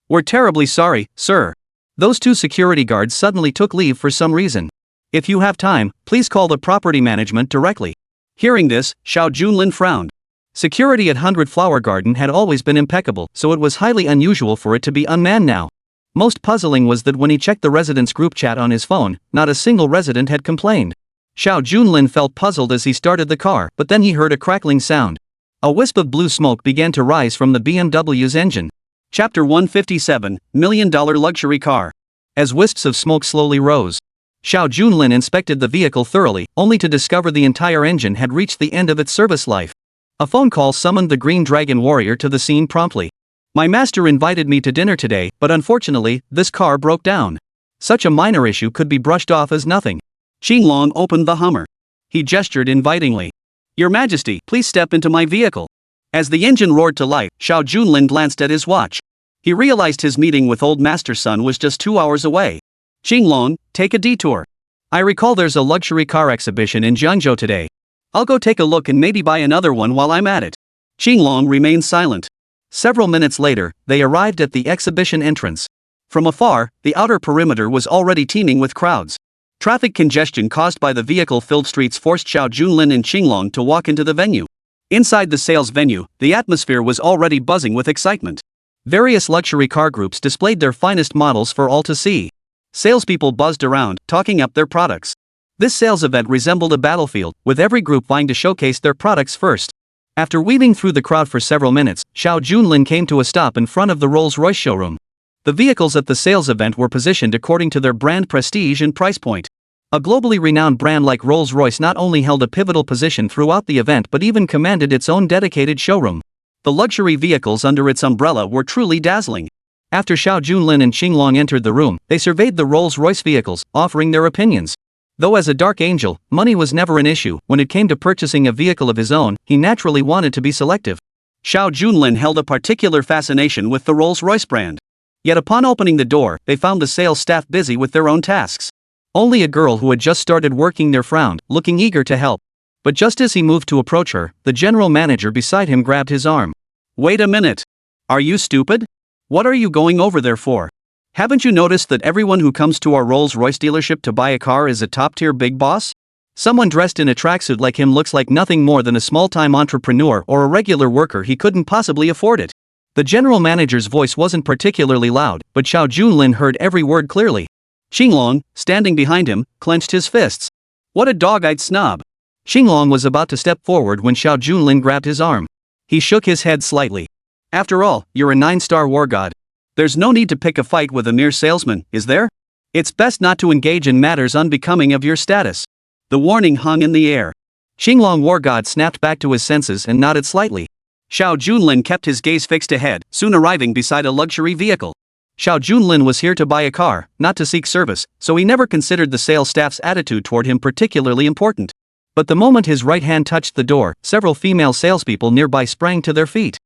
Speaker 1: We're terribly sorry, sir. Those two security guards suddenly took leave for some reason. If you have time, please call the property management directly. Hearing this, Xiao Junlin frowned. Security at 100 Flower Garden had always been impeccable, so it was highly unusual for it to be unmanned now. Most puzzling was that when he checked the residents' group chat on his phone, not a single resident had complained. Xiao Junlin felt puzzled as he started the car, but then he heard a crackling sound. A wisp of blue smoke began to rise from the BMW's engine. Chapter 157, $1 Million Luxury Car. As wisps of smoke slowly rose, Xiao Junlin inspected the vehicle thoroughly, only to discover the entire engine had reached the end of its service life. A phone call summoned the Green Dragon Warrior to the scene promptly. My master invited me to dinner today, but unfortunately, this car broke down. Such a minor issue could be brushed off as nothing. Qinglong opened the Hummer. He gestured invitingly. Your Majesty, please step into my vehicle. As the engine roared to life, Xiao Junlin glanced at his watch. He realized his meeting with Old Master's son was just 2 hours away. Qinglong, take a detour. I recall there's a luxury car exhibition in Jiangzhou today. I'll go take a look and maybe buy another one while I'm at it. Qinglong remained silent. Several minutes later, they arrived at the exhibition entrance. From afar, the outer perimeter was already teeming with crowds. Traffic congestion caused by the vehicle-filled streets forced Xiao Junlin and Qinglong to walk into the venue. Inside the sales venue, the atmosphere was already buzzing with excitement. Various luxury car groups displayed their finest models for all to see. Salespeople buzzed around, talking up their products. This sales event resembled a battlefield, with every group vying to showcase their products first. After weaving through the crowd for several minutes, Xiao Junlin came to a stop in front of the Rolls-Royce showroom. The vehicles at the sales event were positioned according to their brand prestige and price point. A globally renowned brand like Rolls-Royce not only held a pivotal position throughout the event but even commanded its own dedicated showroom. The luxury vehicles under its umbrella were truly dazzling. After Xiao Junlin and Qinglong entered the room, they surveyed the Rolls-Royce vehicles, offering their opinions. Though as a dark angel, money was never an issue, when it came to purchasing a vehicle of his own, he naturally wanted to be selective. Xiao Junlin held a particular fascination with the Rolls-Royce brand. Yet upon opening the door, they found the sales staff busy with their own tasks. Only a girl who had just started working there frowned, looking eager to help. But just as he moved to approach her, the general manager beside him grabbed his arm. Wait a minute. Are you stupid? What are you going over there for? Haven't you noticed that everyone who comes to our Rolls-Royce dealership to buy a car is a top-tier big boss?
Speaker 2: Someone dressed in a tracksuit like him looks like nothing more than a small-time entrepreneur or a regular worker. He couldn't possibly afford it. The general manager's voice wasn't particularly loud, but Xiao Junlin heard every word clearly. Xinglong, standing behind him, clenched his fists. What a dog-eyed snob. Xinglong was about to step forward when Xiao Junlin grabbed his arm. He shook his head slightly. After all, you're a 9-star war god. There's no need to pick a fight with a mere salesman, is there? It's best not to engage in matters unbecoming of your status. The warning hung in the air. Xinglong war god snapped back to his senses and nodded slightly. Xiao Junlin kept his gaze fixed ahead, soon arriving beside a luxury vehicle. Xiao Junlin was here to buy a car, not to seek service, so he never considered the sales staff's attitude toward him particularly important. But the moment his right hand touched the door, several female salespeople nearby sprang to their feet.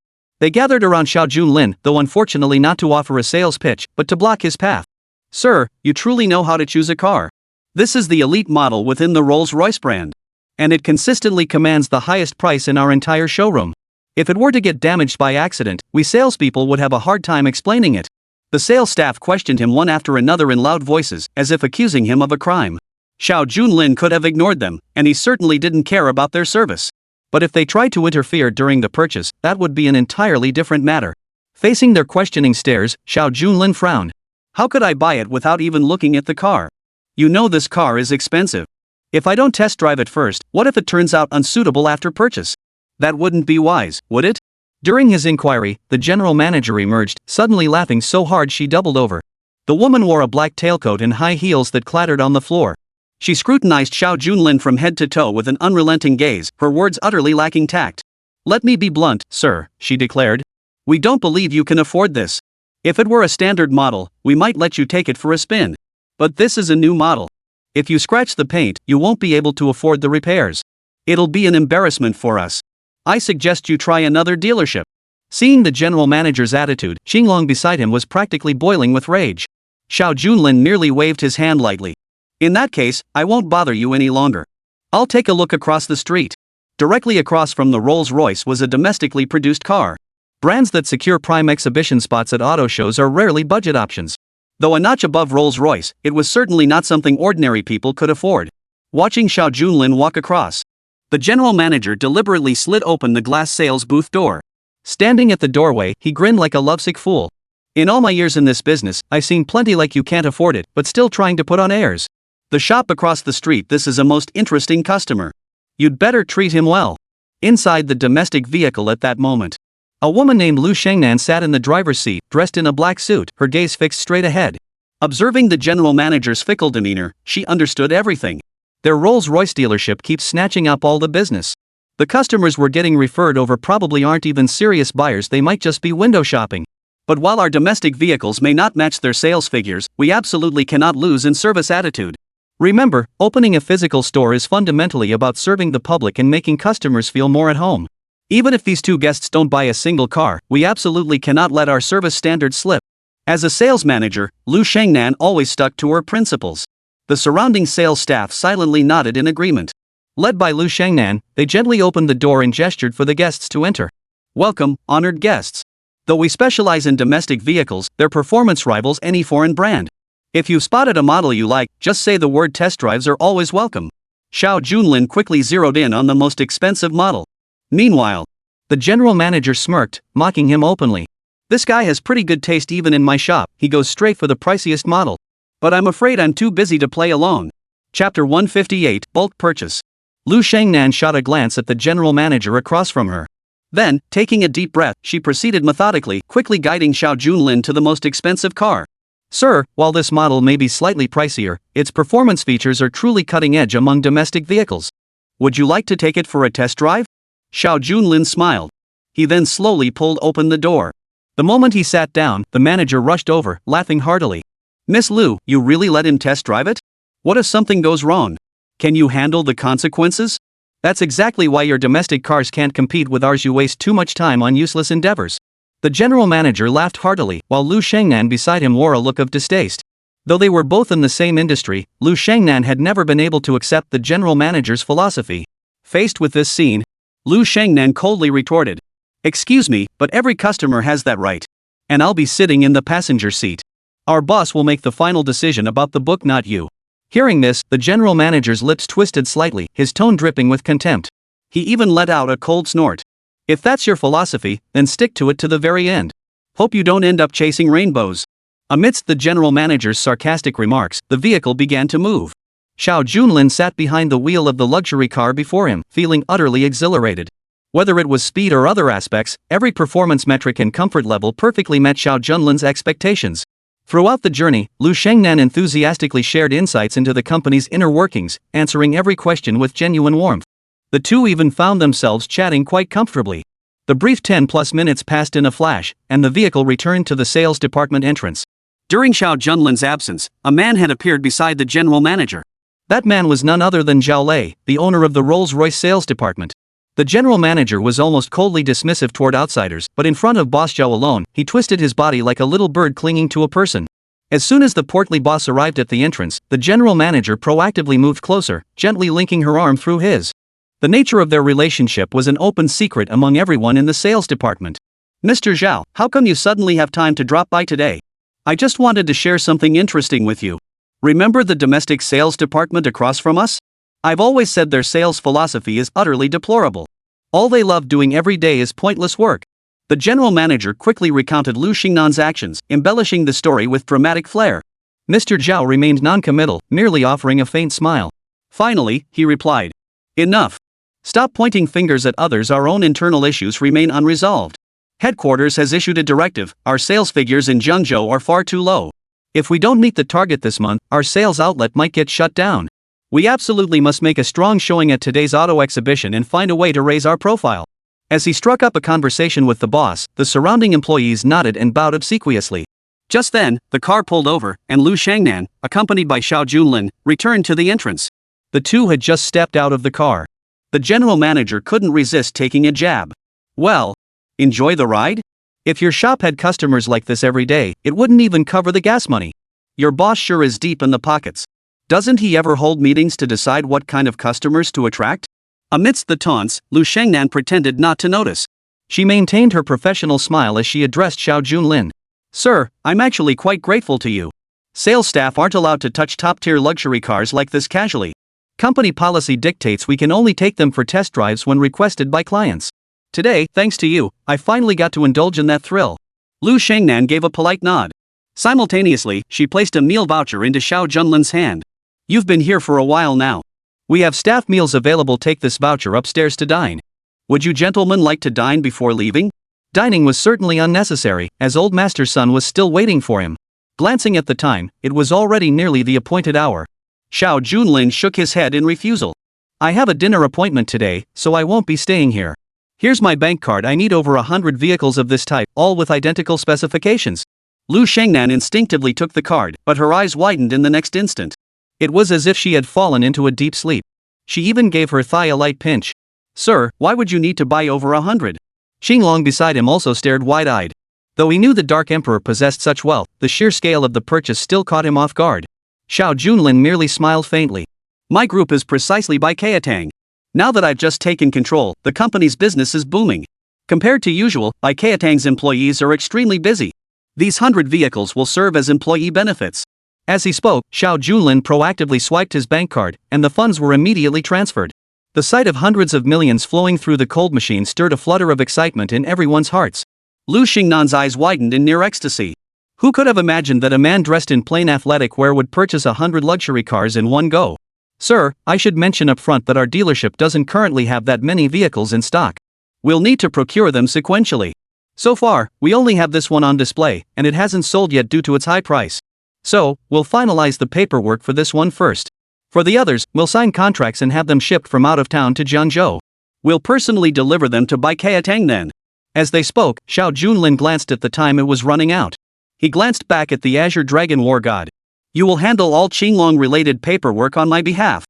Speaker 2: They gathered around Xiao Junlin, though unfortunately not to offer a sales pitch, but to block his path. Sir, you truly know how to choose a car. This is the elite model within the Rolls-Royce brand. And it consistently commands the highest price in our entire showroom. If it were to get damaged by accident, we salespeople would have a hard time explaining it. The sales staff questioned him one after another in loud voices, as if accusing him of a crime. Xiao Junlin could have ignored them, and he certainly didn't care about their service. But if they tried to interfere during the purchase, that would be an entirely different matter. Facing their questioning stares, Xiao Junlin frowned. How could I buy it without even looking at the car? You know this car is expensive. If I don't test drive it first, what if it turns out unsuitable after purchase? That wouldn't be wise, would it? During his inquiry, the general manager emerged, suddenly laughing so hard she doubled over. The woman wore a black tailcoat and high heels that clattered on the floor. She scrutinized Xiao Junlin from head to toe with an unrelenting gaze, her words utterly lacking tact. Let me be blunt, sir, she declared. We don't believe you can afford this. If it were a standard model, we might let you take it for a spin. But this is a new model. If you scratch the paint, you won't be able to afford the repairs. It'll be an embarrassment for us. I suggest you try another dealership. Seeing the general manager's attitude, Xinglong beside him was practically boiling with rage. Xiao Junlin merely waved his hand lightly. In that case, I won't bother you any longer. I'll take a look across the street. Directly across from the Rolls-Royce was a domestically produced car. Brands that secure prime exhibition spots at auto shows are rarely budget options. Though a notch above Rolls-Royce, it was certainly not something ordinary people could afford. Watching Xiao Junlin walk across, the general manager deliberately slid open the glass sales booth door. Standing at the doorway, he grinned like a lovesick fool. In all my years in this business, I've seen plenty like you can't afford it, but still trying to put on airs. The shop across the street, this is a most interesting customer. You'd better treat him well. Inside the domestic vehicle at that moment, a woman named Luo Qingcheng sat in the driver's seat, dressed in a black suit, her gaze fixed straight ahead. Observing the general manager's fickle demeanor, she understood everything. Their Rolls-Royce dealership keeps snatching up all the business. The customers we're getting referred over probably aren't even serious buyers, they might just be window shopping. But while our domestic vehicles may not match their sales figures, we absolutely cannot lose in service attitude. Remember, opening a physical store is fundamentally about serving the public and making customers feel more at home. Even if these two guests don't buy a single car, we absolutely cannot let our service standards slip. As a sales manager, Luo Qingcheng always stuck to her principles. The surrounding sales staff silently nodded in agreement. Led by Luo Qingcheng, they gently opened the door and gestured for the guests to enter. Welcome, honored guests. Though we specialize in domestic vehicles, their performance rivals any foreign brand. If you've spotted a model you like, just say the word. Test drives are always welcome. Xiao Junlin quickly zeroed in on the most expensive model. Meanwhile, the general manager smirked, mocking him openly. This guy has pretty good taste even in my shop, he goes straight for the priciest model. But I'm afraid I'm too busy to play along. Chapter 158, Bulk Purchase. Luo Qingcheng shot a glance at the general manager across from her. Then, taking a deep breath, she proceeded methodically, quickly guiding Xiao Junlin to the most expensive car. Sir, while this model may be slightly pricier, its performance features are truly cutting edge among domestic vehicles. Would you like to take it for a test drive? Xiao Junlin smiled. He then slowly pulled open the door. The moment he sat down, the manager rushed over, laughing heartily. Miss Luo, you really let him test drive it? What if something goes wrong? Can you handle the consequences? That's exactly why your domestic cars can't compete with ours. You waste too much time on useless endeavors. The general manager laughed heartily, while Luo Qingcheng beside him wore a look of distaste. Though they were both in the same industry, Luo Qingcheng had never been able to accept the general manager's philosophy. Faced with this scene, Luo Qingcheng coldly retorted. Excuse me, but every customer has that right. And I'll be sitting in the passenger seat. Our boss will make the final decision about the book, not you. Hearing this, the general manager's lips twisted slightly, his tone dripping with contempt. He even let out a cold snort. If that's your philosophy, then stick to it to the very end. Hope you don't end up chasing rainbows. Amidst the general manager's sarcastic remarks, the vehicle began to move. Xiao Junlin sat behind the wheel of the luxury car before him, feeling utterly exhilarated. Whether it was speed or other aspects, every performance metric and comfort level perfectly met Xiao Junlin's expectations. Throughout the journey, Luo Qingcheng enthusiastically shared insights into the company's inner workings, answering every question with genuine warmth. The two even found themselves chatting quite comfortably. The brief 10+ minutes passed in a flash, and the vehicle returned to the sales department entrance. During Xiao Junlin's absence, a man had appeared beside the general manager. That man was none other than Zhao Lei, the owner of the Rolls-Royce sales department. The general manager was almost coldly dismissive toward outsiders, but in front of boss Zhao alone, he twisted his body like a little bird clinging to a person. As soon as the portly boss arrived at the entrance, the general manager proactively moved closer, gently linking her arm through his. The nature of their relationship was an open secret among everyone in the sales department. Mr. Zhao, how come you suddenly have time to drop by today? I just wanted to share something interesting with you. Remember the domestic sales department across from us? I've always said their sales philosophy is utterly deplorable. All they love doing every day is pointless work. The general manager quickly recounted Luo Qingcheng's actions, embellishing the story with dramatic flair. Mr. Zhao remained non-committal, merely offering a faint smile. Finally, he replied. Enough. Stop pointing fingers at others. Our own internal issues remain unresolved. Headquarters has issued a directive. Our sales figures in Jiangzhou are far too low. If we don't meet the target this month, our sales outlet might get shut down. We absolutely must make a strong showing at today's auto exhibition and find a way to raise our profile. As he struck up a conversation with the boss, the surrounding employees nodded and bowed obsequiously. Just then, the car pulled over, and Luo Qingcheng, accompanied by Xiao Junlin, returned to the entrance. The two had just stepped out of the car. The general manager couldn't resist taking a jab. Well, enjoy the ride? If your shop had customers like this every day, it wouldn't even cover the gas money. Your boss sure is deep in the pockets. Doesn't he ever hold meetings to decide what kind of customers to attract? Amidst the taunts, Luo Qingcheng pretended not to notice. She maintained her professional smile as she addressed Xiao Junlin. Sir, I'm actually quite grateful to you. Sales staff aren't allowed to touch top-tier luxury cars like this casually. Company policy dictates we can only take them for test drives when requested by clients. Today, thanks to you, I finally got to indulge in that thrill. Luo Qingcheng gave a polite nod. Simultaneously, she placed a meal voucher into Xiao Junlin's hand. You've been here for a while now. We have staff meals available. Take this voucher upstairs to dine. Would you gentlemen like to dine before leaving? Dining was certainly unnecessary, as old master's son was still waiting for him. Glancing at the time, it was already nearly the appointed hour. Xiao Junlin shook his head in refusal. I have a dinner appointment today, so I won't be staying here. Here's my bank card. I need over 100 vehicles of this type, all with identical specifications. Luo Qingcheng instinctively took the card, but her eyes widened in the next instant. It was as if she had fallen into a deep sleep. She even gave her thigh a light pinch. Sir, why would you need to buy over 100? Xinglong beside him also stared wide-eyed. Though he knew the Dark Emperor possessed such wealth, the sheer scale of the purchase still caught him off guard. Xiao Junlin merely smiled faintly. My group is precisely by Qiatang. Now that I've just taken control, the company's business is booming. Compared to usual, by Qiatang's employees are extremely busy. These 100 vehicles will serve as employee benefits. As he spoke, Xiao Junlin proactively swiped his bank card, and the funds were immediately transferred. The sight of hundreds of millions flowing through the cold machine stirred a flutter of excitement in everyone's hearts. Luo Qingcheng's eyes widened in near ecstasy. Who could have imagined that a man dressed in plain athletic wear would purchase 100 luxury cars in one go? Sir, I should mention up front that our dealership doesn't currently have that many vehicles in stock. We'll need to procure them sequentially. So far, we only have this one on display, and it hasn't sold yet due to its high price. So, we'll finalize the paperwork for this one first. For the others, we'll sign contracts and have them shipped from out of town to Jiangzhou. We'll personally deliver them to Bai Qiatang then. As they spoke, Xiao Junlin glanced at the time it was running out. He glanced back at the Azure Dragon War God. You will handle all Qinglong-related paperwork on my behalf.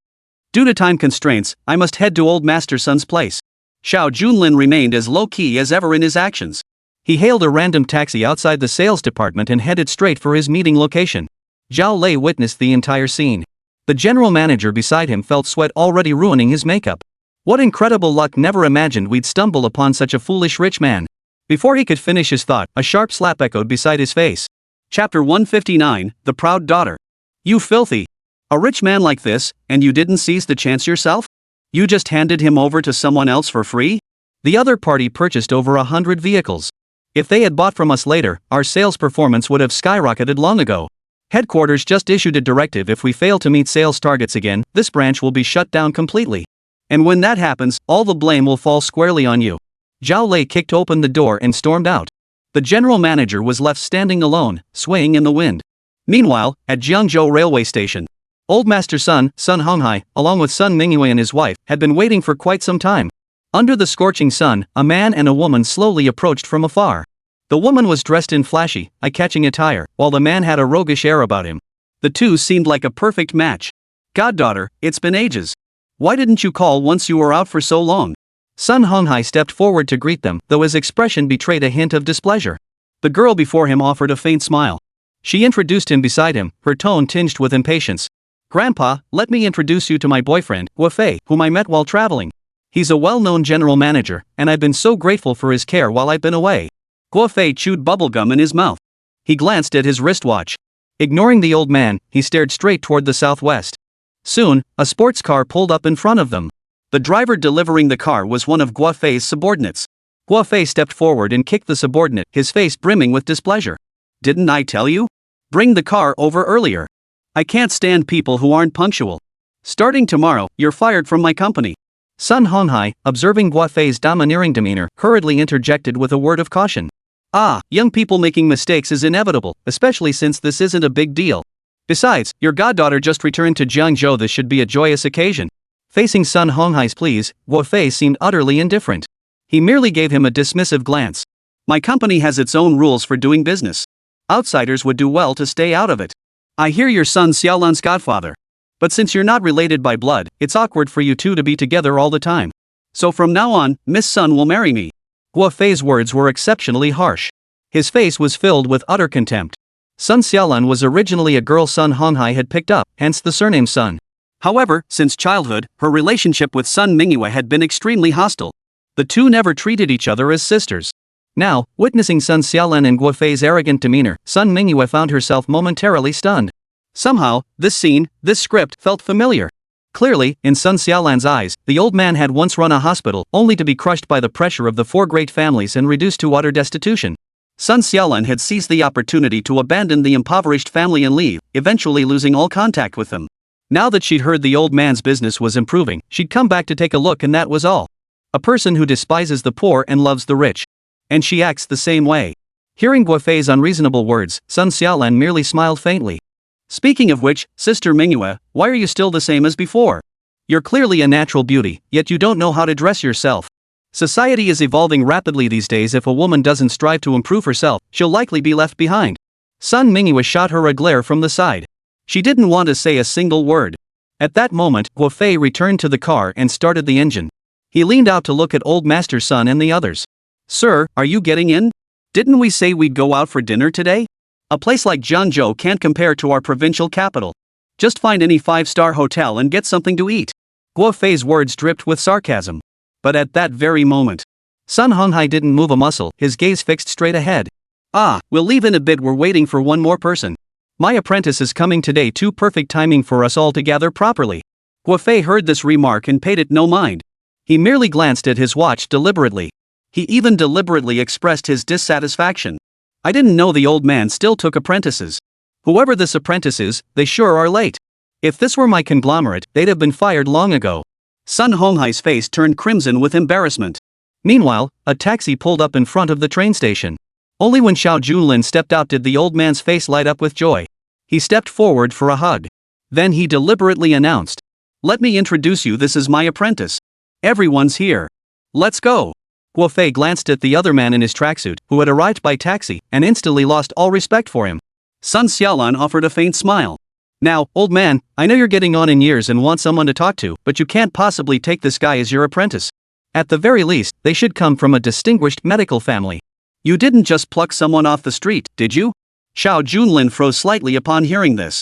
Speaker 2: Due to time constraints, I must head to old Master Sun's place. Xiao Junlin remained as low-key as ever in his actions. He hailed a random taxi outside the sales department and headed straight for his meeting location. Zhao Lei witnessed the entire scene. The general manager beside him felt sweat already ruining his makeup. What incredible luck! Never imagined we'd stumble upon such a foolish rich man. Before he could finish his thought, a sharp slap echoed beside his face. Chapter 159, The Proud Daughter. You filthy!
Speaker 1: A rich man like this, and you didn't seize the chance yourself? You just handed him over to someone else for free?
Speaker 2: The other party purchased over 100 vehicles. If they had bought from us later, our sales performance would have skyrocketed long ago. Headquarters just issued a directive: if we fail to meet sales targets again, this branch will be shut down completely. And when that happens, all the blame will fall squarely on you. Zhao Lei kicked open the door and stormed out. The general manager was left standing alone, swaying in the wind. Meanwhile, at Jiangzhou railway station, Old Master Sun Honghai, along with Sun Mingyue and his wife, had been waiting for quite some time. Under the scorching sun, a man and a woman slowly approached from afar. The woman was dressed in flashy, eye-catching attire, while the man had a roguish air about him. The two seemed like a perfect match. "Goddaughter, it's been ages. Why didn't you call once you were out for so long?" Sun Honghai stepped forward to greet them, though his expression betrayed a hint of displeasure. The girl before him offered a faint smile. She introduced him beside him, her tone tinged with impatience. "Grandpa, let me introduce you to my boyfriend, Guofei, whom I met while traveling. He's a well-known general manager, and I've been so grateful for his care while I've been away." Guofei chewed bubblegum in his mouth. He glanced at his wristwatch. Ignoring the old man, he stared straight toward the southwest. Soon, a sports car pulled up in front of them. The driver delivering the car was one of Guofei's subordinates. Guofei stepped forward and kicked the subordinate, his face brimming with displeasure. "Didn't I tell you? Bring the car over earlier. I can't stand people who aren't punctual. Starting tomorrow, you're fired from my company." Sun Honghai, observing Guofei's domineering demeanor, hurriedly interjected with a word of caution. Young people making mistakes is inevitable, especially since this isn't a big deal. Besides, your goddaughter just returned to Jiangzhou. This should be a joyous occasion. Facing Sun Honghai's pleas, Guofei seemed utterly indifferent. He merely gave him a dismissive glance. "My company has its own rules for doing business. Outsiders would do well to stay out of it. I hear your son Xiaolan's godfather. But since you're not related by blood, it's awkward for you two to be together all the time. So from now on, Miss Sun will marry me." Guofei's words were exceptionally harsh. His face was filled with utter contempt. Sun Xiaolan was originally a girl Sun Honghai had picked up, hence the surname Sun. However, since childhood, her relationship with Sun Mingyue had been extremely hostile. The two never treated each other as sisters. Now, witnessing Sun Xiaolan and Guofei's arrogant demeanor, Sun Mingyue found herself momentarily stunned. Somehow, this scene, this script, felt familiar. Clearly, in Sun Xiaolan's eyes, the old man had once run a hospital, only to be crushed by the pressure of the four great families and reduced to utter destitution. Sun Xiaolan had seized the opportunity to abandon the impoverished family and leave, eventually losing all contact with them. Now that she'd heard the old man's business was improving, she'd come back to take a look, and that was all. A person who despises the poor and loves the rich. And she acts the same way. Hearing Guofei's unreasonable words, Sun Xiaolan merely smiled faintly. "Speaking of which, Sister Mingyue, why are you still the same as before? You're clearly a natural beauty, yet you don't know how to dress yourself. Society is evolving rapidly these days. If a woman doesn't strive to improve herself, she'll likely be left behind." Sun Mingyue shot her a glare from the side. She didn't want to say a single word. At that moment, Guofei returned to the car and started the engine. He leaned out to look at Old Master Sun and the others. "Sir, are you getting in? Didn't we say we'd go out for dinner today? A place like Jiangzhou can't compare to our provincial capital. Just find any 5-star hotel and get something to eat." Guofei's words dripped with sarcasm. But at that very moment, Sun Honghai didn't move a muscle, his gaze fixed straight ahead. "We'll leave in a bit. We're waiting for one more person. My apprentice is coming today. Too perfect timing for us all to gather properly." Guofei heard this remark and paid it no mind. He merely glanced at his watch deliberately. He even deliberately expressed his dissatisfaction. "I didn't know the old man still took apprentices. Whoever this apprentice is, they sure are late. If this were my conglomerate, they'd have been fired long ago." Sun Honghai's face turned crimson with embarrassment. Meanwhile, a taxi pulled up in front of the train station. Only when Xiao Junlin stepped out did the old man's face light up with joy. He stepped forward for a hug. Then he deliberately announced, "Let me introduce you. This is my apprentice. Everyone's here. Let's go." Guofei glanced at the other man in his tracksuit, who had arrived by taxi, and instantly lost all respect for him. Sun Xiaolan offered a faint smile. "Now, old man, I know you're getting on in years and want someone to talk to, but you can't possibly take this guy as your apprentice. At the very least, they should come from a distinguished medical family. You didn't just pluck someone off the street, did you?" Xiao Junlin froze slightly upon hearing this.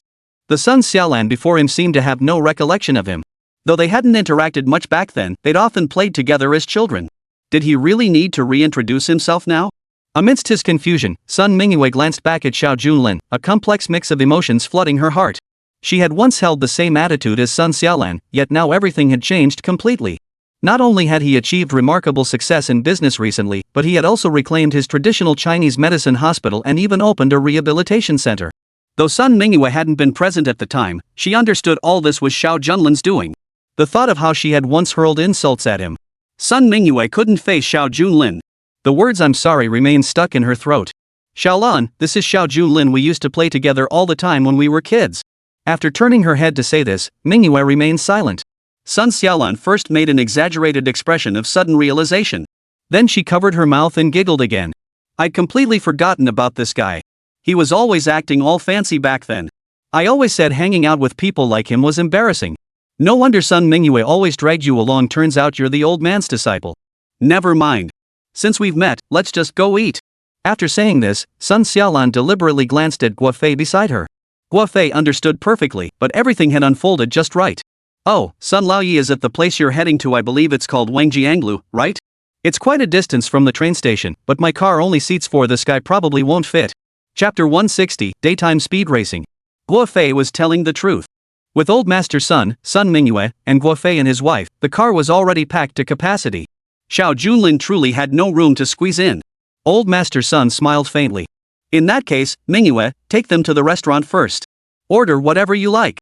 Speaker 2: The Sun Xiaolan before him seemed to have no recollection of him. Though they hadn't interacted much back then, they'd often played together as children. Did he really need to reintroduce himself now? Amidst his confusion, Sun Mingyue glanced back at Xiao Junlin, a complex mix of emotions flooding her heart. She had once held the same attitude as Sun Xiaolan, yet now everything had changed completely. Not only had he achieved remarkable success in business recently, but he had also reclaimed his traditional Chinese medicine hospital and even opened a rehabilitation center.
Speaker 1: Though Sun Mingyue hadn't been present at the time, she understood all this was Xiao Junlin's doing.
Speaker 2: The thought of how she had once hurled insults at him.
Speaker 1: Sun Mingyue couldn't face Xiao Junlin.
Speaker 2: The words "I'm sorry" remained stuck in her throat. "Xiaolan, this is Xiao Junlin. We used to play together all the time when we were kids." After turning her head to say this, Mingyue remained silent.
Speaker 1: Sun Xiaolan first made an exaggerated expression of sudden realization.
Speaker 2: Then she covered her mouth and giggled again.
Speaker 1: "I'd completely forgotten about this guy. He was always acting all fancy back then.
Speaker 2: I always said hanging out with people like him was embarrassing. No wonder Sun Mingyue always dragged you along. Turns out you're the old man's disciple."
Speaker 1: "Never mind. Since we've met, let's just go eat."
Speaker 2: After saying this, Sun Xiaolan deliberately glanced at Guofei beside her.
Speaker 1: Guofei understood perfectly, but everything had unfolded just right. "Oh, Sun Laoyi is at the place you're heading to. I believe it's called Wangjianglu, right?
Speaker 2: It's quite a distance from the train station, but my car only seats 4. This guy probably won't fit."
Speaker 1: Chapter 160, Daytime Speed Racing.
Speaker 2: Guofei was telling the truth. With Old Master Sun Mingyue, and Guofei and his wife, the car was already packed to capacity.
Speaker 1: Xiao Junlin truly had no room to squeeze in.
Speaker 2: Old Master Sun smiled faintly.
Speaker 1: "In that case, Mingyue, take them to the restaurant first. Order whatever you like.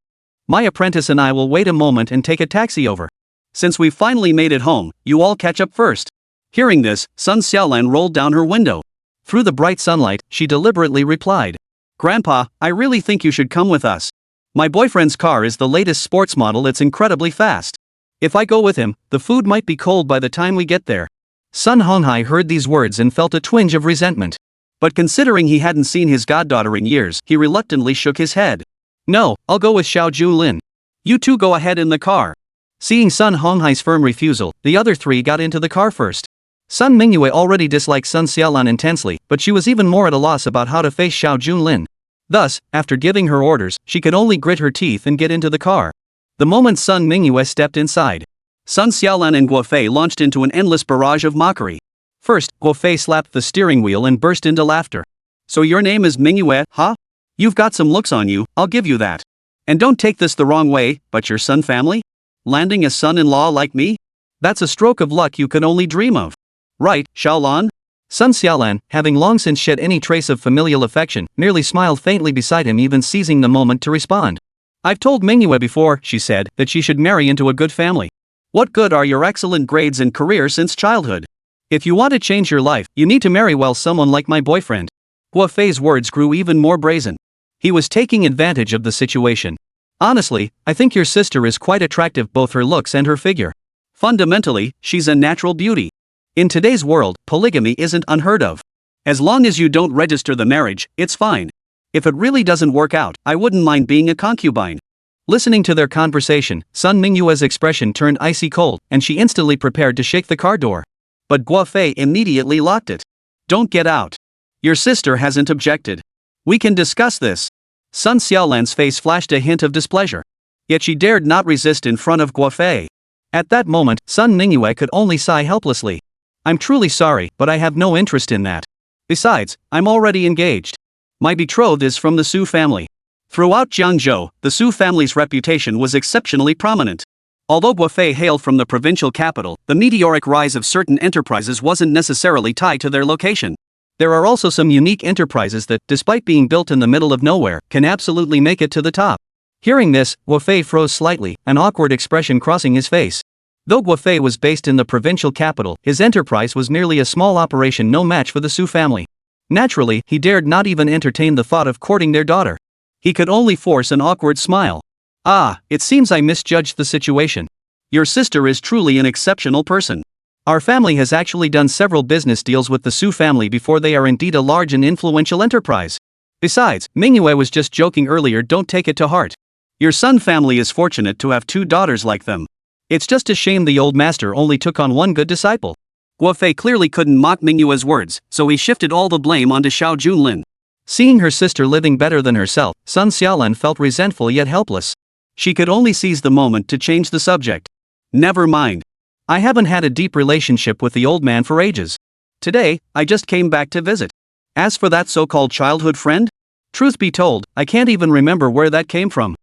Speaker 2: My apprentice and I will wait a moment and take a taxi over.
Speaker 1: Since we finally made it home, you all catch up first." Hearing this, Sun Xiaolan rolled down her window.
Speaker 2: Through the bright sunlight, she deliberately replied,
Speaker 1: "Grandpa, I really think you should come with us. My boyfriend's car is the latest sports model. It's incredibly fast.
Speaker 2: If I go with him, the food might be cold by the time we get there." Sun Honghai heard these words and felt a twinge of resentment.
Speaker 1: But considering he hadn't seen his goddaughter in years, he reluctantly shook his head.
Speaker 2: "No, I'll go with Xiao Junlin.
Speaker 1: You two go ahead in the car."
Speaker 2: Seeing Sun Honghai's firm refusal, the other 3 got into the car first. Sun Mingyue already disliked Sun Xiaolan intensely, but she was even more at a loss about how to face Xiao Junlin. Thus, after giving her orders, she could only grit her teeth and get into the car. The moment Sun Mingyue stepped inside,
Speaker 1: Sun Xiaolan and Guofei launched into an endless barrage of mockery.
Speaker 2: First, Guofei slapped the steering wheel and burst into laughter.
Speaker 1: "So your name is Mingyue, huh? You've got some looks on you, I'll give you that. And don't take this the wrong way, but your Sun family? Landing a son-in-law like me? That's a stroke of luck you can only dream of. Right, Xiaolan?"
Speaker 2: Sun Xiaolan, having long since shed any trace of familial affection, merely smiled faintly beside him, even seizing the moment to respond.
Speaker 1: "I've told Mingyue before," she said, "that she should marry into a good family. What good are your excellent grades and career since childhood? If you want to change your life, you need to marry well someone like my boyfriend." Guofei's words grew even more brazen. He was taking advantage of the situation.
Speaker 2: "Honestly, I think your sister is quite attractive, both her looks and her figure.
Speaker 1: Fundamentally, she's a natural beauty. In today's world, polygamy isn't unheard of. As long as you don't register the marriage, it's fine. If it really doesn't work out, I wouldn't mind being a concubine."
Speaker 2: Listening to their conversation, Sun Mingyue's expression turned icy cold, and she instantly prepared to shake the car door.
Speaker 1: But Guofei immediately locked it. "Don't get out. Your sister hasn't objected. We can discuss this." Sun Xiaolan's face flashed a hint of displeasure. Yet she dared not resist in front of Guofei.
Speaker 2: At that moment, Sun Mingyue could only sigh helplessly. "I'm truly sorry, but I have no interest in that. Besides, I'm already engaged. My betrothed is from the Su family."
Speaker 1: Throughout Jiangzhou, the Su family's reputation was exceptionally prominent. Although Guofei hailed from the provincial capital, the meteoric rise of certain enterprises wasn't necessarily tied to their location.
Speaker 2: There are also some unique enterprises that, despite being built in the middle of nowhere, can absolutely make it to the top. Hearing this, Guofei froze slightly, an awkward expression crossing his face. Though Guofei was based in the provincial capital, his enterprise was merely a small operation, no match for the Su family. Naturally, he dared not even entertain the thought of courting their daughter. He could only force an awkward smile.
Speaker 1: "Ah, it seems I misjudged the situation. Your sister is truly an exceptional person.
Speaker 2: Our family has actually done several business deals with the Su family before. They are indeed a large and influential enterprise. Besides, Mingyue was just joking earlier, don't take it to heart.
Speaker 1: Your Sun family is fortunate to have 2 daughters like them.
Speaker 2: It's just a shame the old master only took on one good disciple."
Speaker 1: Guofei clearly couldn't mock Mingyue's words, so he shifted all the blame onto Xiao Junlin.
Speaker 2: Seeing her sister living better than herself, Sun Xiaolan felt resentful yet helpless.
Speaker 1: She could only seize the moment to change the subject. "Never mind.
Speaker 2: I haven't had a deep relationship with the old man for ages.
Speaker 1: Today, I just came back to visit. As for that so-called childhood friend,
Speaker 2: Truth be told, I can't even remember where that came from.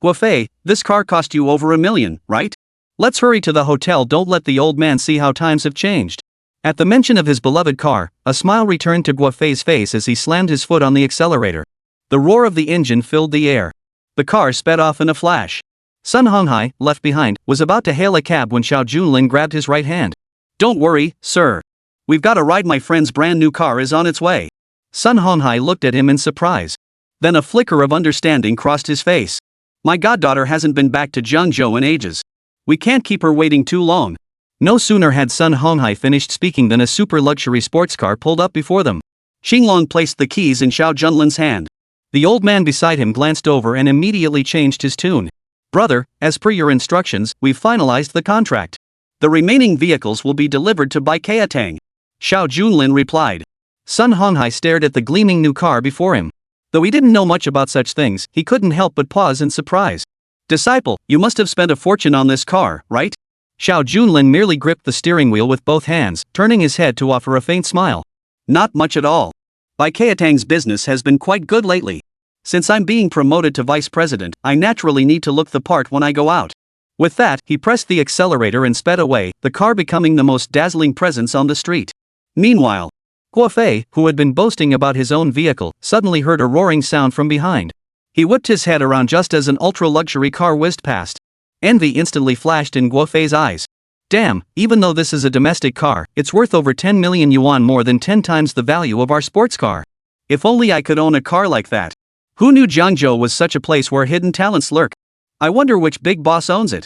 Speaker 1: Guofei, this car cost you over $1 million, right? Let's hurry to the hotel. Don't let the old man see how times have changed. At the mention of his beloved car, a smile returned to Guofei's face as he slammed his foot on the accelerator. The roar of the engine filled the air. The car sped off in a flash. Sun Honghai, left behind, was about to hail a cab when Xiao Junlin grabbed his right hand. Don't worry, sir. We've got a ride. My friend's brand new car is on its way. Sun Honghai looked at him in surprise. Then a flicker of understanding crossed his face. My goddaughter hasn't been back to Jiangzhou in ages. We can't keep her waiting too long. No sooner had Sun Honghai finished speaking than a super luxury sports car pulled up before them. Xinglong placed the keys in Xiao Junlin's hand. The old man beside him glanced over and immediately changed his tune. Brother, as per your instructions, we've finalized the contract. The remaining vehicles will be delivered to Baikiatang. Xiao Junlin replied. Sun Honghai stared at the gleaming new car before him. Though he didn't know much about such things, he couldn't help but pause in surprise. Disciple, you must have spent a fortune on this car, right? Xiao Junlin merely gripped the steering wheel with both hands, turning his head to offer a faint smile. Not much at all. Baikiatang's business has been quite good lately. Since I'm being promoted to vice president, I naturally need to look the part when I go out. With that, he pressed the accelerator and sped away, the car becoming the most dazzling presence on the street. Meanwhile, Guofei, who had been boasting about his own vehicle, suddenly heard a roaring sound from behind. He whipped his head around just as an ultra-luxury car whizzed past. Envy instantly flashed in Guofei's eyes. Damn, even though this is a domestic car, it's worth over 10 million yuan, more than 10 times the value of our sports car. If only I could own a car like that. Who knew Jiangzhou was such a place where hidden talents lurk? I wonder which big boss owns it.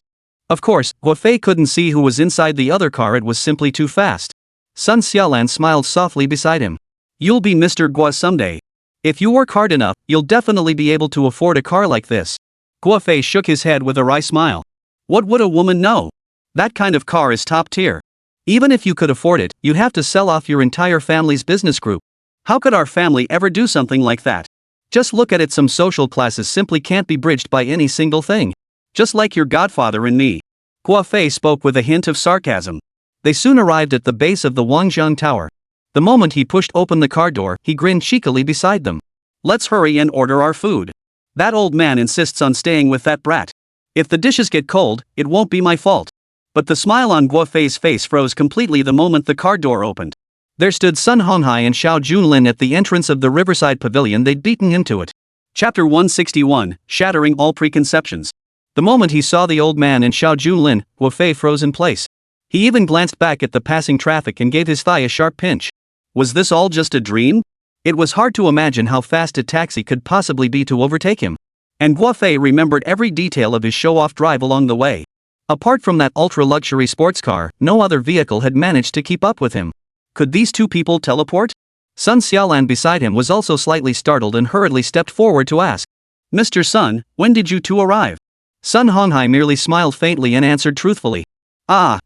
Speaker 1: Of course, Guofei couldn't see who was inside the other car, it was simply too fast. Sun Xiaolan smiled softly beside him. You'll be Mr. Guo someday. If you work hard enough, you'll definitely be able to afford a car like this. Guofei shook his head with a wry smile. What would a woman know? That kind of car is top tier. Even if you could afford it, you'd have to sell off your entire family's business group. How could our family ever do something like that? Just look at it, some social classes simply can't be bridged by any single thing. Just like your godfather and me. Guofei spoke with a hint of sarcasm. They soon arrived at the base of the Wangjiang Tower. The moment he pushed open the car door, he grinned cheekily beside them. Let's hurry and order our food. That old man insists on staying with that brat. If the dishes get cold, it won't be my fault. But the smile on Guofei's face froze completely the moment the car door opened. There stood Sun Honghai and Xiao Junlin at the entrance of the riverside pavilion. They'd beaten into it. Chapter 161, Shattering All Preconceptions. The moment he saw the old man and Xiao Junlin, Guofei froze in place. He even glanced back at the passing traffic and gave his thigh a sharp pinch. Was this all just a dream? It was hard to imagine how fast a taxi could possibly be to overtake him. And Guofei remembered every detail of his show-off drive along the way. Apart from that ultra-luxury sports car, no other vehicle had managed to keep up with him. Could these two people teleport? Sun Xiaolan beside him was also slightly startled and hurriedly stepped forward to ask. Mr. Sun, when did you two arrive? Sun Honghai merely smiled faintly and answered truthfully.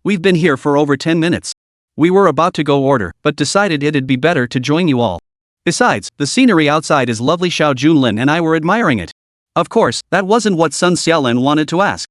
Speaker 1: We've been here for over 10 minutes. We were about to go order, but decided it'd be better to join you all. Besides, the scenery outside is lovely. Xiao Junlin and I were admiring it. Of course, that wasn't what Sun Xiaolan wanted to ask.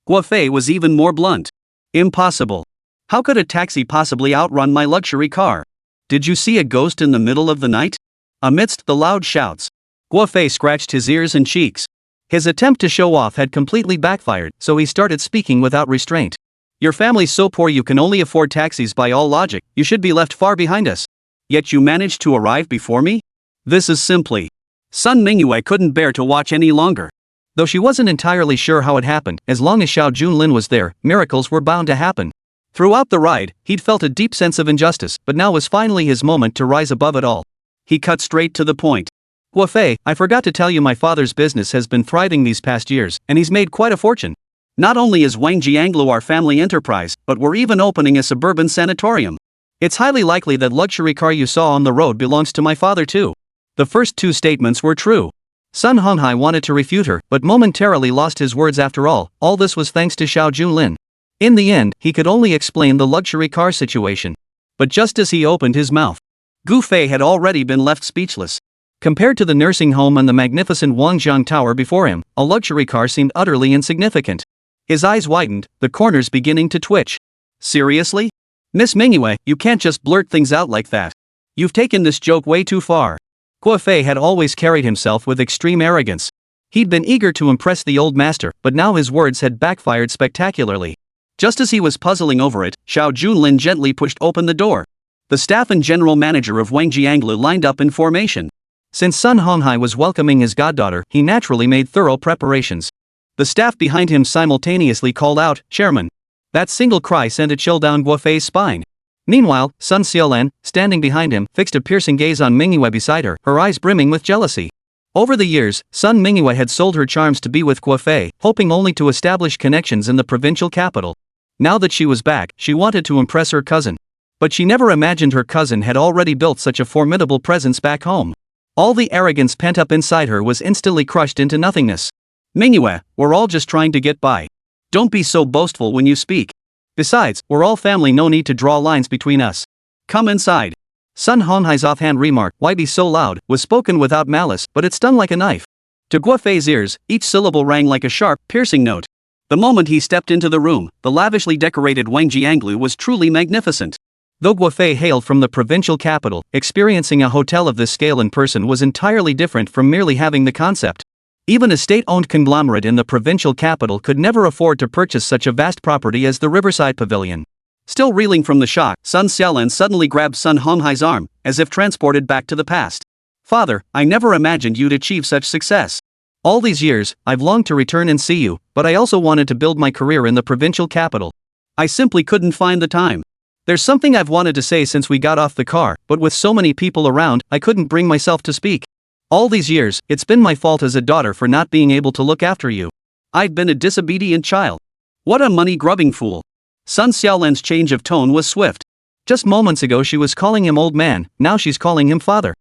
Speaker 1: Guofei was even more blunt. Impossible. How could a taxi possibly outrun my luxury car? Did you see a ghost in the middle of the night? Amidst the loud shouts, Guofei scratched his ears and cheeks. His attempt to show off had completely backfired, so he started speaking without restraint. Your family's so poor you can only afford taxis. By all logic, you should be left far behind us. Yet you managed to arrive before me? This is simply... Sun Mingyue couldn't bear to watch any longer. Though she wasn't entirely sure how it happened, as long as Xiao Junlin was there, miracles were bound to happen. Throughout the ride, he'd felt a deep sense of injustice, but now was finally his moment to rise above it all. He cut straight to the point. Guofei, I forgot to tell you my father's business has been thriving these past years, and he's made quite a fortune. Not only is Wang Jianglu our family enterprise, but we're even opening a suburban sanatorium. It's highly likely that luxury car you saw on the road belongs to my father too. The first two statements were true. Sun Honghai wanted to refute her, but momentarily lost his words. After all this was thanks to Xiao Junlin. In the end, he could only explain the luxury car situation. But just as he opened his mouth, Guofei had already been left speechless. Compared to the nursing home and the magnificent Wangjiang Tower before him, a luxury car seemed utterly insignificant. His eyes widened, the corners beginning to twitch. Seriously? Miss Mingyue, you can't just blurt things out like that. You've taken this joke way too far. Guofei had always carried himself with extreme arrogance.
Speaker 2: He'd been eager to impress the old master, but now his words had backfired spectacularly.
Speaker 1: Just as he was puzzling over it, Xiao Junlin gently pushed open the door. The staff and general manager of Wang Jianglu lined up in formation.
Speaker 2: Since Sun Honghai was welcoming his goddaughter, he naturally made thorough preparations. The staff behind him simultaneously called out, "Chairman!" That single cry sent a chill down Guofei's spine. Meanwhile, Sun Xiaolan, standing behind him, fixed a piercing gaze on Mingyue beside her eyes brimming with jealousy. Over the years, Sun Mingyue had sold her charms to be with Guofei, hoping only to establish connections in the provincial capital. Now that she was back, she wanted to impress her cousin. But she never imagined her cousin had already built such a formidable presence back home. All the arrogance pent up inside her was instantly crushed into nothingness.
Speaker 1: "Mingyue, we're all just trying to get by. Don't be so boastful when you speak. Besides, we're all family, no need to draw lines between us. Come inside."
Speaker 2: Sun Honghai's offhand remark, "Why be so loud?" was spoken without malice, but it stung like a knife.
Speaker 1: To Guofei's ears, each syllable rang like a sharp, piercing note. The moment he stepped into the room, the lavishly decorated Wang Jianglu was truly magnificent.
Speaker 2: Though Guofei hailed from the provincial capital, experiencing a hotel of this scale in person was entirely different from merely having the concept. Even a state-owned conglomerate in the provincial capital could never afford to purchase such a vast property as the Riverside Pavilion.
Speaker 1: Still reeling from the shock, Sun Xiaolan suddenly grabbed Sun Honghai's arm, as if transported back to the past. "Father, I never imagined you'd achieve such success.
Speaker 2: All these years, I've longed to return and see you, but I also wanted to build my career in the provincial capital.
Speaker 1: I simply couldn't find the time. There's something I've wanted to say since we got off the car, but with so many people around, I couldn't bring myself to speak. All these years, it's been my fault as a daughter for not being able to look after you. I've been a disobedient child. What a money-grubbing fool." Sun Xiaolan's change of tone was swift.
Speaker 2: Just moments ago she was calling him old man, now she's calling him father.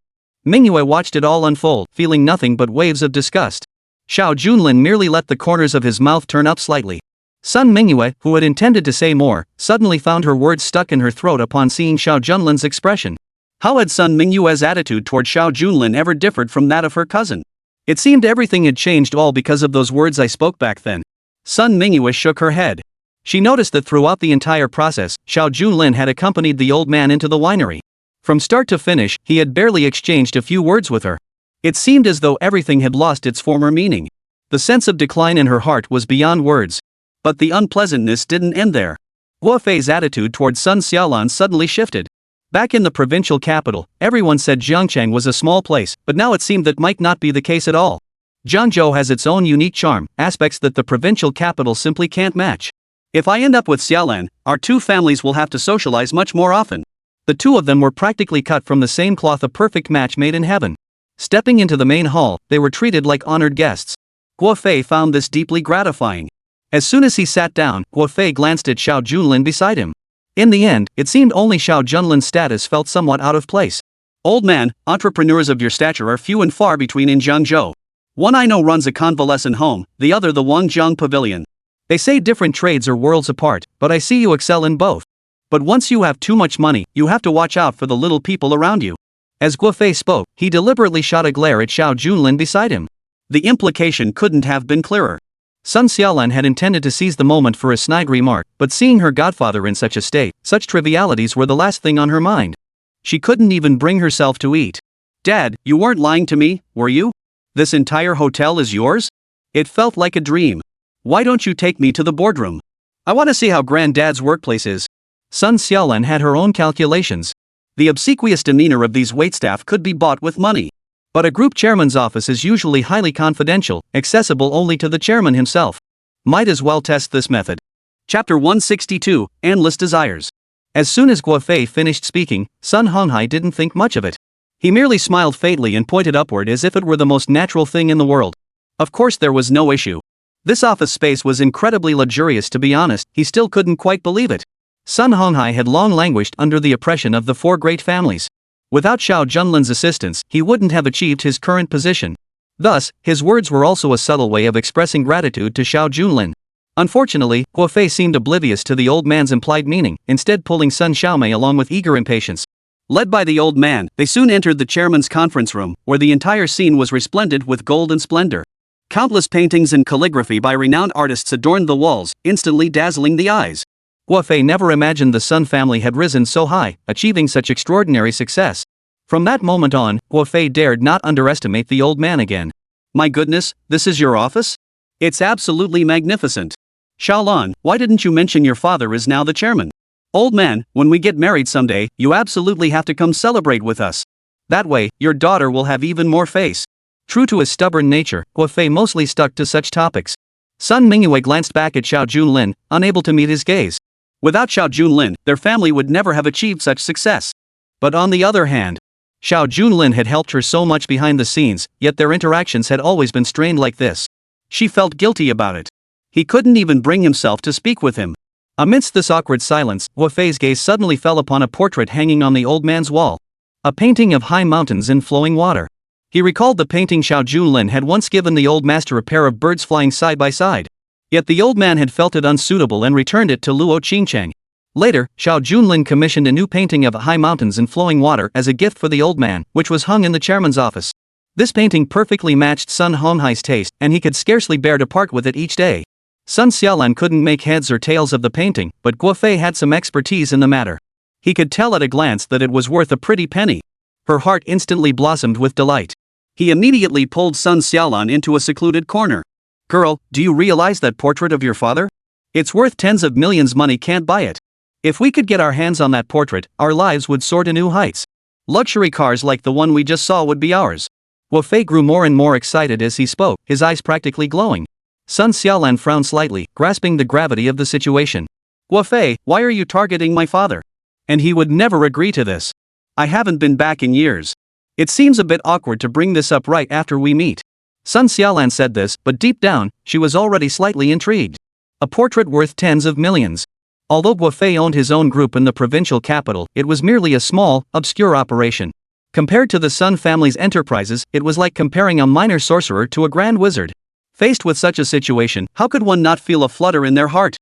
Speaker 2: Mingyue watched it all unfold, feeling nothing but waves of disgust. Xiao Junlin merely let the corners of his mouth turn up slightly. Sun Mingyue, who had intended to say more, suddenly found her words stuck in her throat upon seeing Xiao Junlin's expression.
Speaker 1: How had Sun Mingyue's attitude toward Xiao Junlin ever differed from that of her cousin?
Speaker 2: It seemed everything had changed all because of those words I spoke back then.
Speaker 1: Sun Mingyue shook her head.
Speaker 2: She noticed that throughout the entire process, Xiao Junlin had accompanied the old man into the winery. From start to finish, he had barely exchanged a few words with her. It seemed as though everything had lost its former meaning. The sense of decline in her heart was beyond words.
Speaker 1: But the unpleasantness didn't end there. Guofei's attitude toward Sun Xiaolan suddenly shifted. Back in the provincial capital, everyone said Jiangzhou was a small place, but now it seemed that might not be the case at all. Jiangzhou has its own unique charm, aspects that the provincial capital simply can't match. If I end up with Xiaolan, our two families will have to socialize much more often.
Speaker 2: The two of them were practically cut from the same cloth, a perfect match made in heaven. Stepping into the main hall, they were treated like honored guests.
Speaker 1: Guofei found this deeply gratifying.
Speaker 2: As soon as he sat down, Guofei glanced at Xiao Junlin beside him. In the end, it seemed only Xiao Junlin's status felt somewhat out of place.
Speaker 1: "Old man, entrepreneurs of your stature are few and far between in Jiangzhou. One I know runs a convalescent home, the other the Wangjiang Pavilion.
Speaker 2: They say different trades are worlds apart, but I see you excel in both. But once you have too much money, you have to watch out for the little people around you." As Guofei spoke, he deliberately shot a glare at Xiao Junlin beside him.
Speaker 1: The implication couldn't have been clearer.
Speaker 2: Sun Xiaolan had intended to seize the moment for a snide remark, but seeing her godfather in such a state, such trivialities were the last thing on her mind. She couldn't even bring herself to eat.
Speaker 1: "Dad, you weren't lying to me, were you? This entire hotel is yours? It felt like a dream. Why don't you take me to the boardroom? I want to see how grand Dad's workplace is."
Speaker 2: Sun Xiaolan had her own calculations.
Speaker 1: The obsequious demeanor of these waitstaff could be bought with money.
Speaker 2: But a group chairman's office is usually highly confidential, accessible only to the chairman himself. Might as well test this method.
Speaker 1: Chapter 162, Endless Desires.
Speaker 2: As soon as Guofei finished speaking, Sun Honghai didn't think much of it. He merely smiled faintly and pointed upward as if it were the most natural thing in the world.
Speaker 1: Of course there was no issue. This office space was incredibly luxurious. To be honest, he still couldn't quite believe it.
Speaker 2: Sun Honghai had long languished under the oppression of the four great families. Without Xiao Junlin's assistance, he wouldn't have achieved his current position. Thus, his words were also a subtle way of expressing gratitude to Xiao Junlin. Unfortunately, Guofei seemed oblivious to the old man's implied meaning, instead pulling Sun Xiaomei along with eager impatience.
Speaker 1: Led by the old man, they soon entered the chairman's conference room, where the entire scene was resplendent with gold and splendor. Countless paintings and calligraphy by renowned artists adorned the walls, instantly dazzling the eyes.
Speaker 2: Guofei never imagined the Sun family had risen so high, achieving such extraordinary success. From that moment on, Guofei dared not underestimate the old man again.
Speaker 1: My goodness, this is your office? It's absolutely magnificent. Xiaolon, why didn't you mention your father is now the chairman? Old man, when we get married someday, you absolutely have to come celebrate with us. That way, your daughter will have even more face.
Speaker 2: True to his stubborn nature, Guofei mostly stuck to such topics. Sun Mingyue glanced back at Xiao Junlin, unable to meet his gaze.
Speaker 1: Without Xiao Junlin, their family would never have achieved such success.
Speaker 2: But on the other hand, Xiao Junlin had helped her so much behind the scenes, yet their interactions had always been strained like this.
Speaker 1: She felt guilty about it. He couldn't even bring himself to speak with him.
Speaker 2: Amidst this awkward silence, Guofei's gaze suddenly fell upon a portrait hanging on the old man's wall. A painting of high mountains and flowing water. He recalled the painting Xiao Junlin had once given the old master, a pair of birds flying side by side. Yet the old man had felt it unsuitable and returned it to Luo Qingcheng. Later, Xiao Junlin commissioned a new painting of high mountains and flowing water as a gift for the old man, which was hung in the chairman's office. This painting perfectly matched Sun Honghai's taste, and he could scarcely bear to part with it each day. Sun Xiaolan couldn't make heads or tails of the painting, but Guofei had some expertise in the matter. He could tell at a glance that it was worth a pretty penny. Her heart instantly blossomed with delight.
Speaker 1: He immediately pulled Sun Xiaolan into a secluded corner. Girl, do you realize that portrait of your father? It's worth tens of millions, money can't buy it. If we could get our hands on that portrait, our lives would soar to new heights. Luxury cars like the one we just saw would be ours.
Speaker 2: Guofei grew more and more excited as he spoke, his eyes practically glowing. Sun Xiaolan frowned slightly, grasping the gravity of the situation.
Speaker 1: Guofei, why are you targeting my father?
Speaker 2: And he would never agree to this.
Speaker 1: I haven't been back in years. It seems a bit awkward to bring this up right after we meet.
Speaker 2: Sun Xiaolan said this, but deep down, she was already slightly intrigued. A portrait worth tens of millions. Although Guofei owned his own group in the provincial capital, it was merely a small, obscure operation. Compared to the Sun family's enterprises, it was like comparing a minor sorcerer to a grand wizard.
Speaker 1: Faced with such a situation, how could one not feel a flutter in their heart?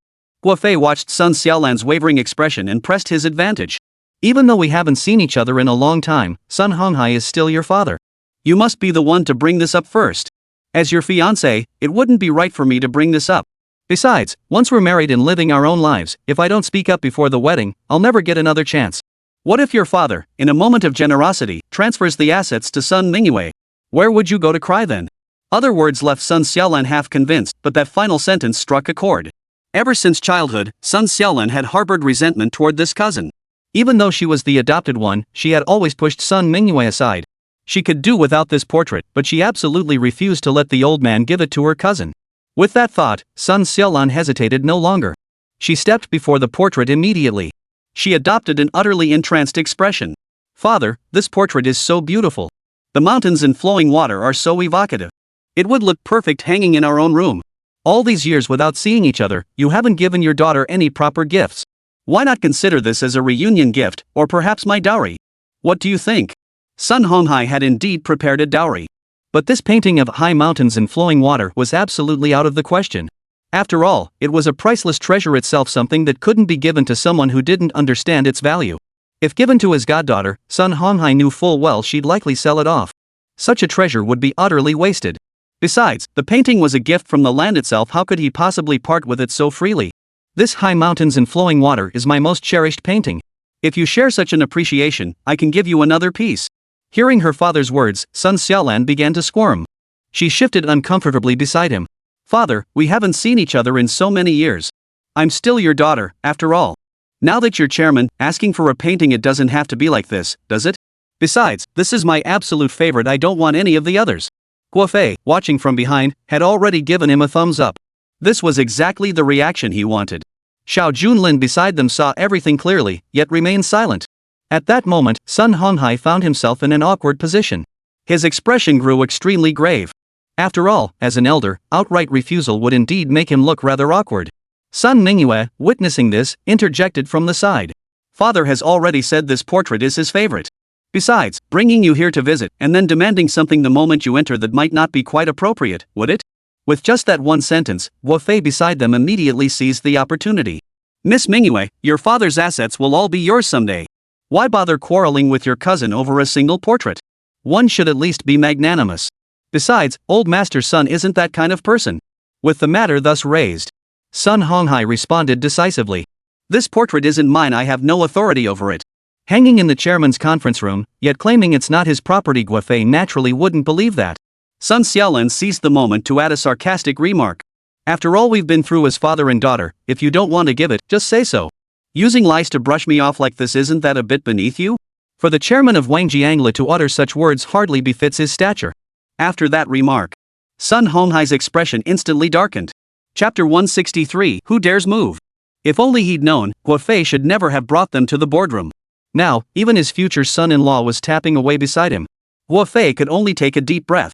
Speaker 1: Guofei watched Sun Xiaolan's wavering expression and pressed his advantage.
Speaker 2: Even though we haven't seen each other in a long time, Sun Honghai is still your father.
Speaker 1: You must be the one to bring this up first. As your fiancé, it wouldn't be right for me to bring this up.
Speaker 2: Besides, once we're married and living our own lives, if I don't speak up before the wedding, I'll never get another chance.
Speaker 1: What if your father, in a moment of generosity, transfers the assets to Sun Mingyue? Where would you go to cry then? Other words left Sun Xiaolan half convinced, but that final sentence struck a chord. Ever since childhood, Sun Xiaolan had harbored resentment toward this cousin.
Speaker 2: Even though she was the adopted one, she had always pushed Sun Mingyue aside. She could do without this portrait, but she absolutely refused to let the old man give it to her cousin. With that thought, Sun Xiaolan hesitated no longer. She stepped before the portrait immediately.
Speaker 1: She adopted an utterly entranced expression. Father, this portrait is so beautiful. The mountains and flowing water are so evocative. It would look perfect hanging in our own room.
Speaker 2: All these years without seeing each other, you haven't given your daughter any proper gifts.
Speaker 1: Why not consider this as a reunion gift, or perhaps my dowry? What do you think? Sun Honghai had indeed prepared a dowry.
Speaker 2: But this painting of high mountains and flowing water was absolutely out of the question. After all, it was a priceless treasure itself, something that couldn't be given to someone who didn't understand its value. If given to his goddaughter, Sun Honghai knew full well she'd likely sell it off. Such a treasure would be utterly wasted. Besides, the painting was a gift from the land itself. How could he possibly part with it so freely? This high mountains and flowing water is my most cherished painting. If you share such an appreciation, I can give you another piece. Hearing her father's words, Sun Xiaolan began to squirm. She shifted uncomfortably beside him. Father, we haven't seen each other in so many years. I'm still your daughter, after all. Now that you're chairman, asking for a painting, it doesn't have to be like this, does it? Besides, this is my absolute favorite. I don't want any of the others. Guofei, watching from behind, had already given him a thumbs up. This was exactly the reaction he wanted. Xiao Junlin beside them saw everything clearly, yet remained silent. At that moment, Sun Honghai found himself in an awkward position. His expression grew extremely grave. After all, as an elder, outright refusal would indeed make him look rather awkward. Sun Mingyue, witnessing this, interjected from the side. Father has already said this portrait is his favorite. Besides, bringing you here to visit and then demanding something the moment you enter, that might not be quite appropriate, would it? With just that one sentence, Guofei beside them immediately seized the opportunity. Miss Mingyue, your father's assets will all be yours someday. Why bother quarreling with your cousin over a single portrait? One should at least be magnanimous. Besides, old Master Sun isn't that kind of person. With the matter thus raised, Sun Honghai responded decisively. This portrait isn't mine. I have no authority over it. Hanging in the chairman's conference room, yet claiming it's not his property. Guofei naturally wouldn't believe that.
Speaker 1: Sun Xiaolin seized the moment to add a sarcastic remark. After all we've been through as father and daughter, if you don't want to give it, just say so. Using lies to brush me off like this, isn't that a bit beneath you? For the chairman of Wang Jiangla to utter such words hardly befits his stature. After that remark, Sun Honghai's expression instantly darkened. Chapter 163, Who Dares Move? If only he'd known, Guofei should never have brought them to the boardroom. Now, even his future son-in-law was tapping away beside him. Guofei could only take a deep breath.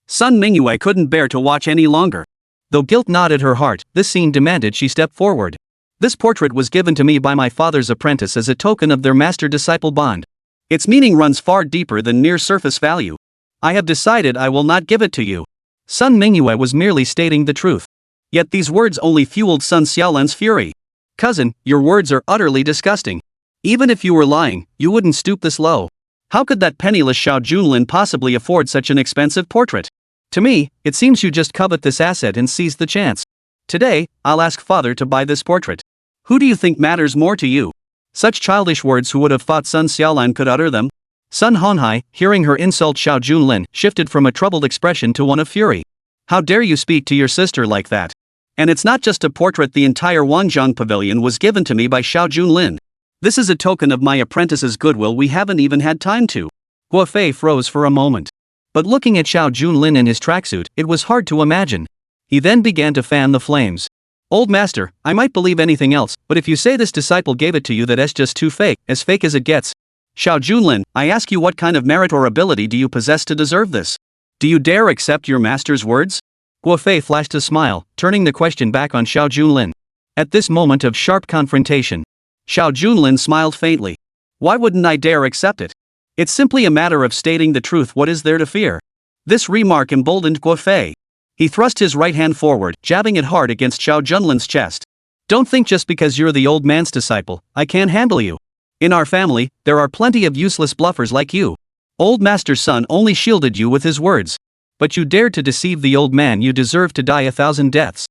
Speaker 1: Sun Mingyue couldn't bear to watch any longer. Though guilt gnawed at her heart, this scene demanded she step forward. This portrait was given to me by my father's apprentice as a token of their master-disciple bond. Its meaning runs far deeper than mere surface value. I have decided I will not give it to you. Sun Mingyue was merely stating the truth. Yet these words only fueled Sun Xiaolin's fury. Cousin, your words are utterly disgusting. Even if you were lying, you wouldn't stoop this low. How could that penniless Xiao Junlin possibly afford such an expensive portrait? To me, it seems you just covet this asset and seized the chance. Today, I'll ask father to buy this portrait. Who do you think matters more to you? Such childish words, who would have thought Sun Xiaolin could utter them? Sun Honghai, hearing her insult Xiao Junlin, shifted from a troubled expression to one of fury. How dare you speak to your sister like that? And it's not just a portrait, the entire Wangjiang pavilion was given to me by Xiao Junlin. This is a token of my apprentice's goodwill. We haven't even had time to. Guofei froze for a moment. But looking at Xiao Junlin in his tracksuit, it was hard to imagine. He then began to fan the flames. Old master, I might believe anything else, but if you say this disciple gave it to you, that's just too fake as it gets. Xiao Junlin, I ask you, what kind of merit or ability do you possess to deserve this? Do you dare accept your master's words? Guofei flashed a smile, turning the question back on Xiao Junlin. At this moment of sharp confrontation, Xiao Junlin smiled faintly. Why wouldn't I dare accept it? It's simply a matter of stating the truth. What is there to fear? This remark emboldened Guofei. He thrust his right hand forward, jabbing it hard against Xiao Junlin's chest. Don't think just because you're the old man's disciple, I can't handle you. In our family, there are plenty of useless bluffers like you. Old master's son only shielded you with his words. But you dared to deceive the old man. You deserve to die 1,000 deaths.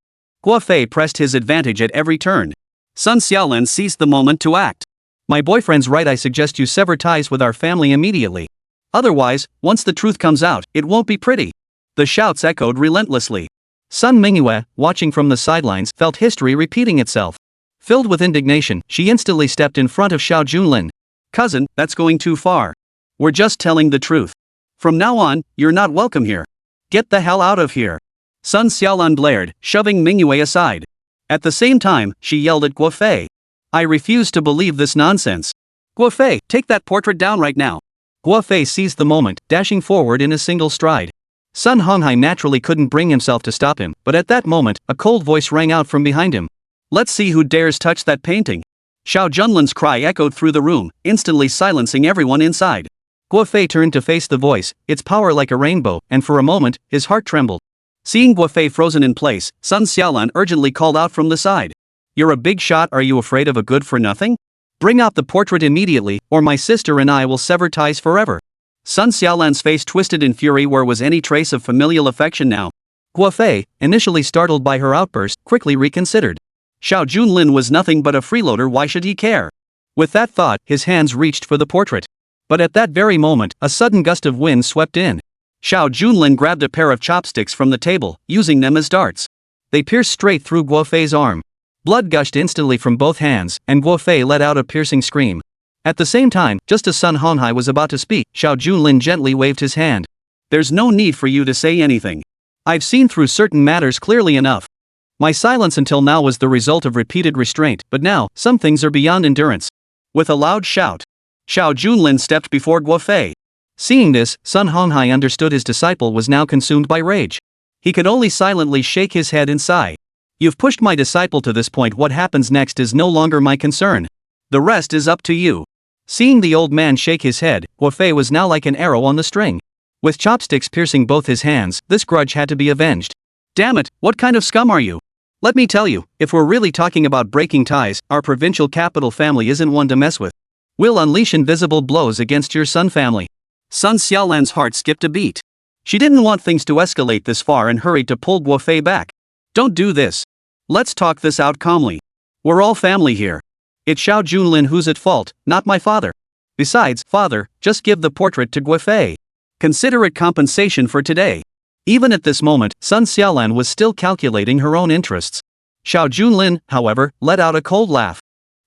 Speaker 1: Guofei pressed his advantage at every turn. Sun Xiaolin seized the moment to act. My boyfriend's right. I suggest you sever ties with our family immediately. Otherwise, once the truth comes out, it won't be pretty. The shouts echoed relentlessly. Sun Mingyue, watching from the sidelines, felt history repeating itself. Filled with indignation, she instantly stepped in front of Xiao Junlin. Cousin, that's going too far. We're just telling the truth. From now on, you're not welcome here. Get the hell out of here. Sun Xiaolin blared, shoving Mingyue aside. At the same time, she yelled at Guofei. I refuse to believe this nonsense. Guofei, take that portrait down right now. Guofei seized the moment, dashing forward in a single stride. Sun Honghai naturally couldn't bring himself to stop him, but at that moment, a cold voice rang out from behind him. Let's see who dares touch that painting. Xiao Junlin's cry echoed through the room, instantly silencing everyone inside. Guofei turned to face the voice, its power like a rainbow, and for a moment, his heart trembled. Seeing Guofei frozen in place, Sun Xiaolin urgently called out from the side. You're a big shot. Are you afraid of a good-for-nothing? Bring out the portrait immediately, or my sister and I will sever ties forever. Sun Xiaolin's face twisted in fury. Where was any trace of familial affection now? Guofei, initially startled by her outburst, quickly reconsidered. Xiao Junlin was nothing but a freeloader. Why should he care? With that thought, his hands reached for the portrait. But at that very moment, a sudden gust of wind swept in. Xiao Junlin grabbed a pair of chopsticks from the table, using them as darts. They pierced straight through Guofei's arm. Blood gushed instantly from both hands, and Guofei let out a piercing scream. At the same time, just as Sun Honghai was about to speak, Xiao Junlin gently waved his hand. There's no need for you to say anything. I've seen through certain matters clearly enough. My silence until now was the result of repeated restraint, but now, some things are beyond endurance. With a loud shout, Xiao Junlin stepped before Guofei. Seeing this, Sun Honghai understood his disciple was now consumed by rage. He could only silently shake his head and sigh. You've pushed my disciple to this point. What happens next is no longer my concern. The rest is up to you. Seeing the old man shake his head, Guofei was now like an arrow on the string. With chopsticks piercing both his hands, this grudge had to be avenged. Damn it, what kind of scum are you? Let me tell you, if we're really talking about breaking ties, our provincial capital family isn't one to mess with. We'll unleash invisible blows against your Sun family. Sun Xiaolin's heart skipped a beat. She didn't want things to escalate this far and hurried to pull Guofei back. Don't do this. Let's talk this out calmly. We're all family here. It's Xiao Junlin who's at fault, not my father. Besides, father, just give the portrait to Guofei. Consider it compensation for today.
Speaker 2: Even at this moment, Sun Xiaolan was still calculating her own interests. Xiao Junlin, however, let out a cold laugh.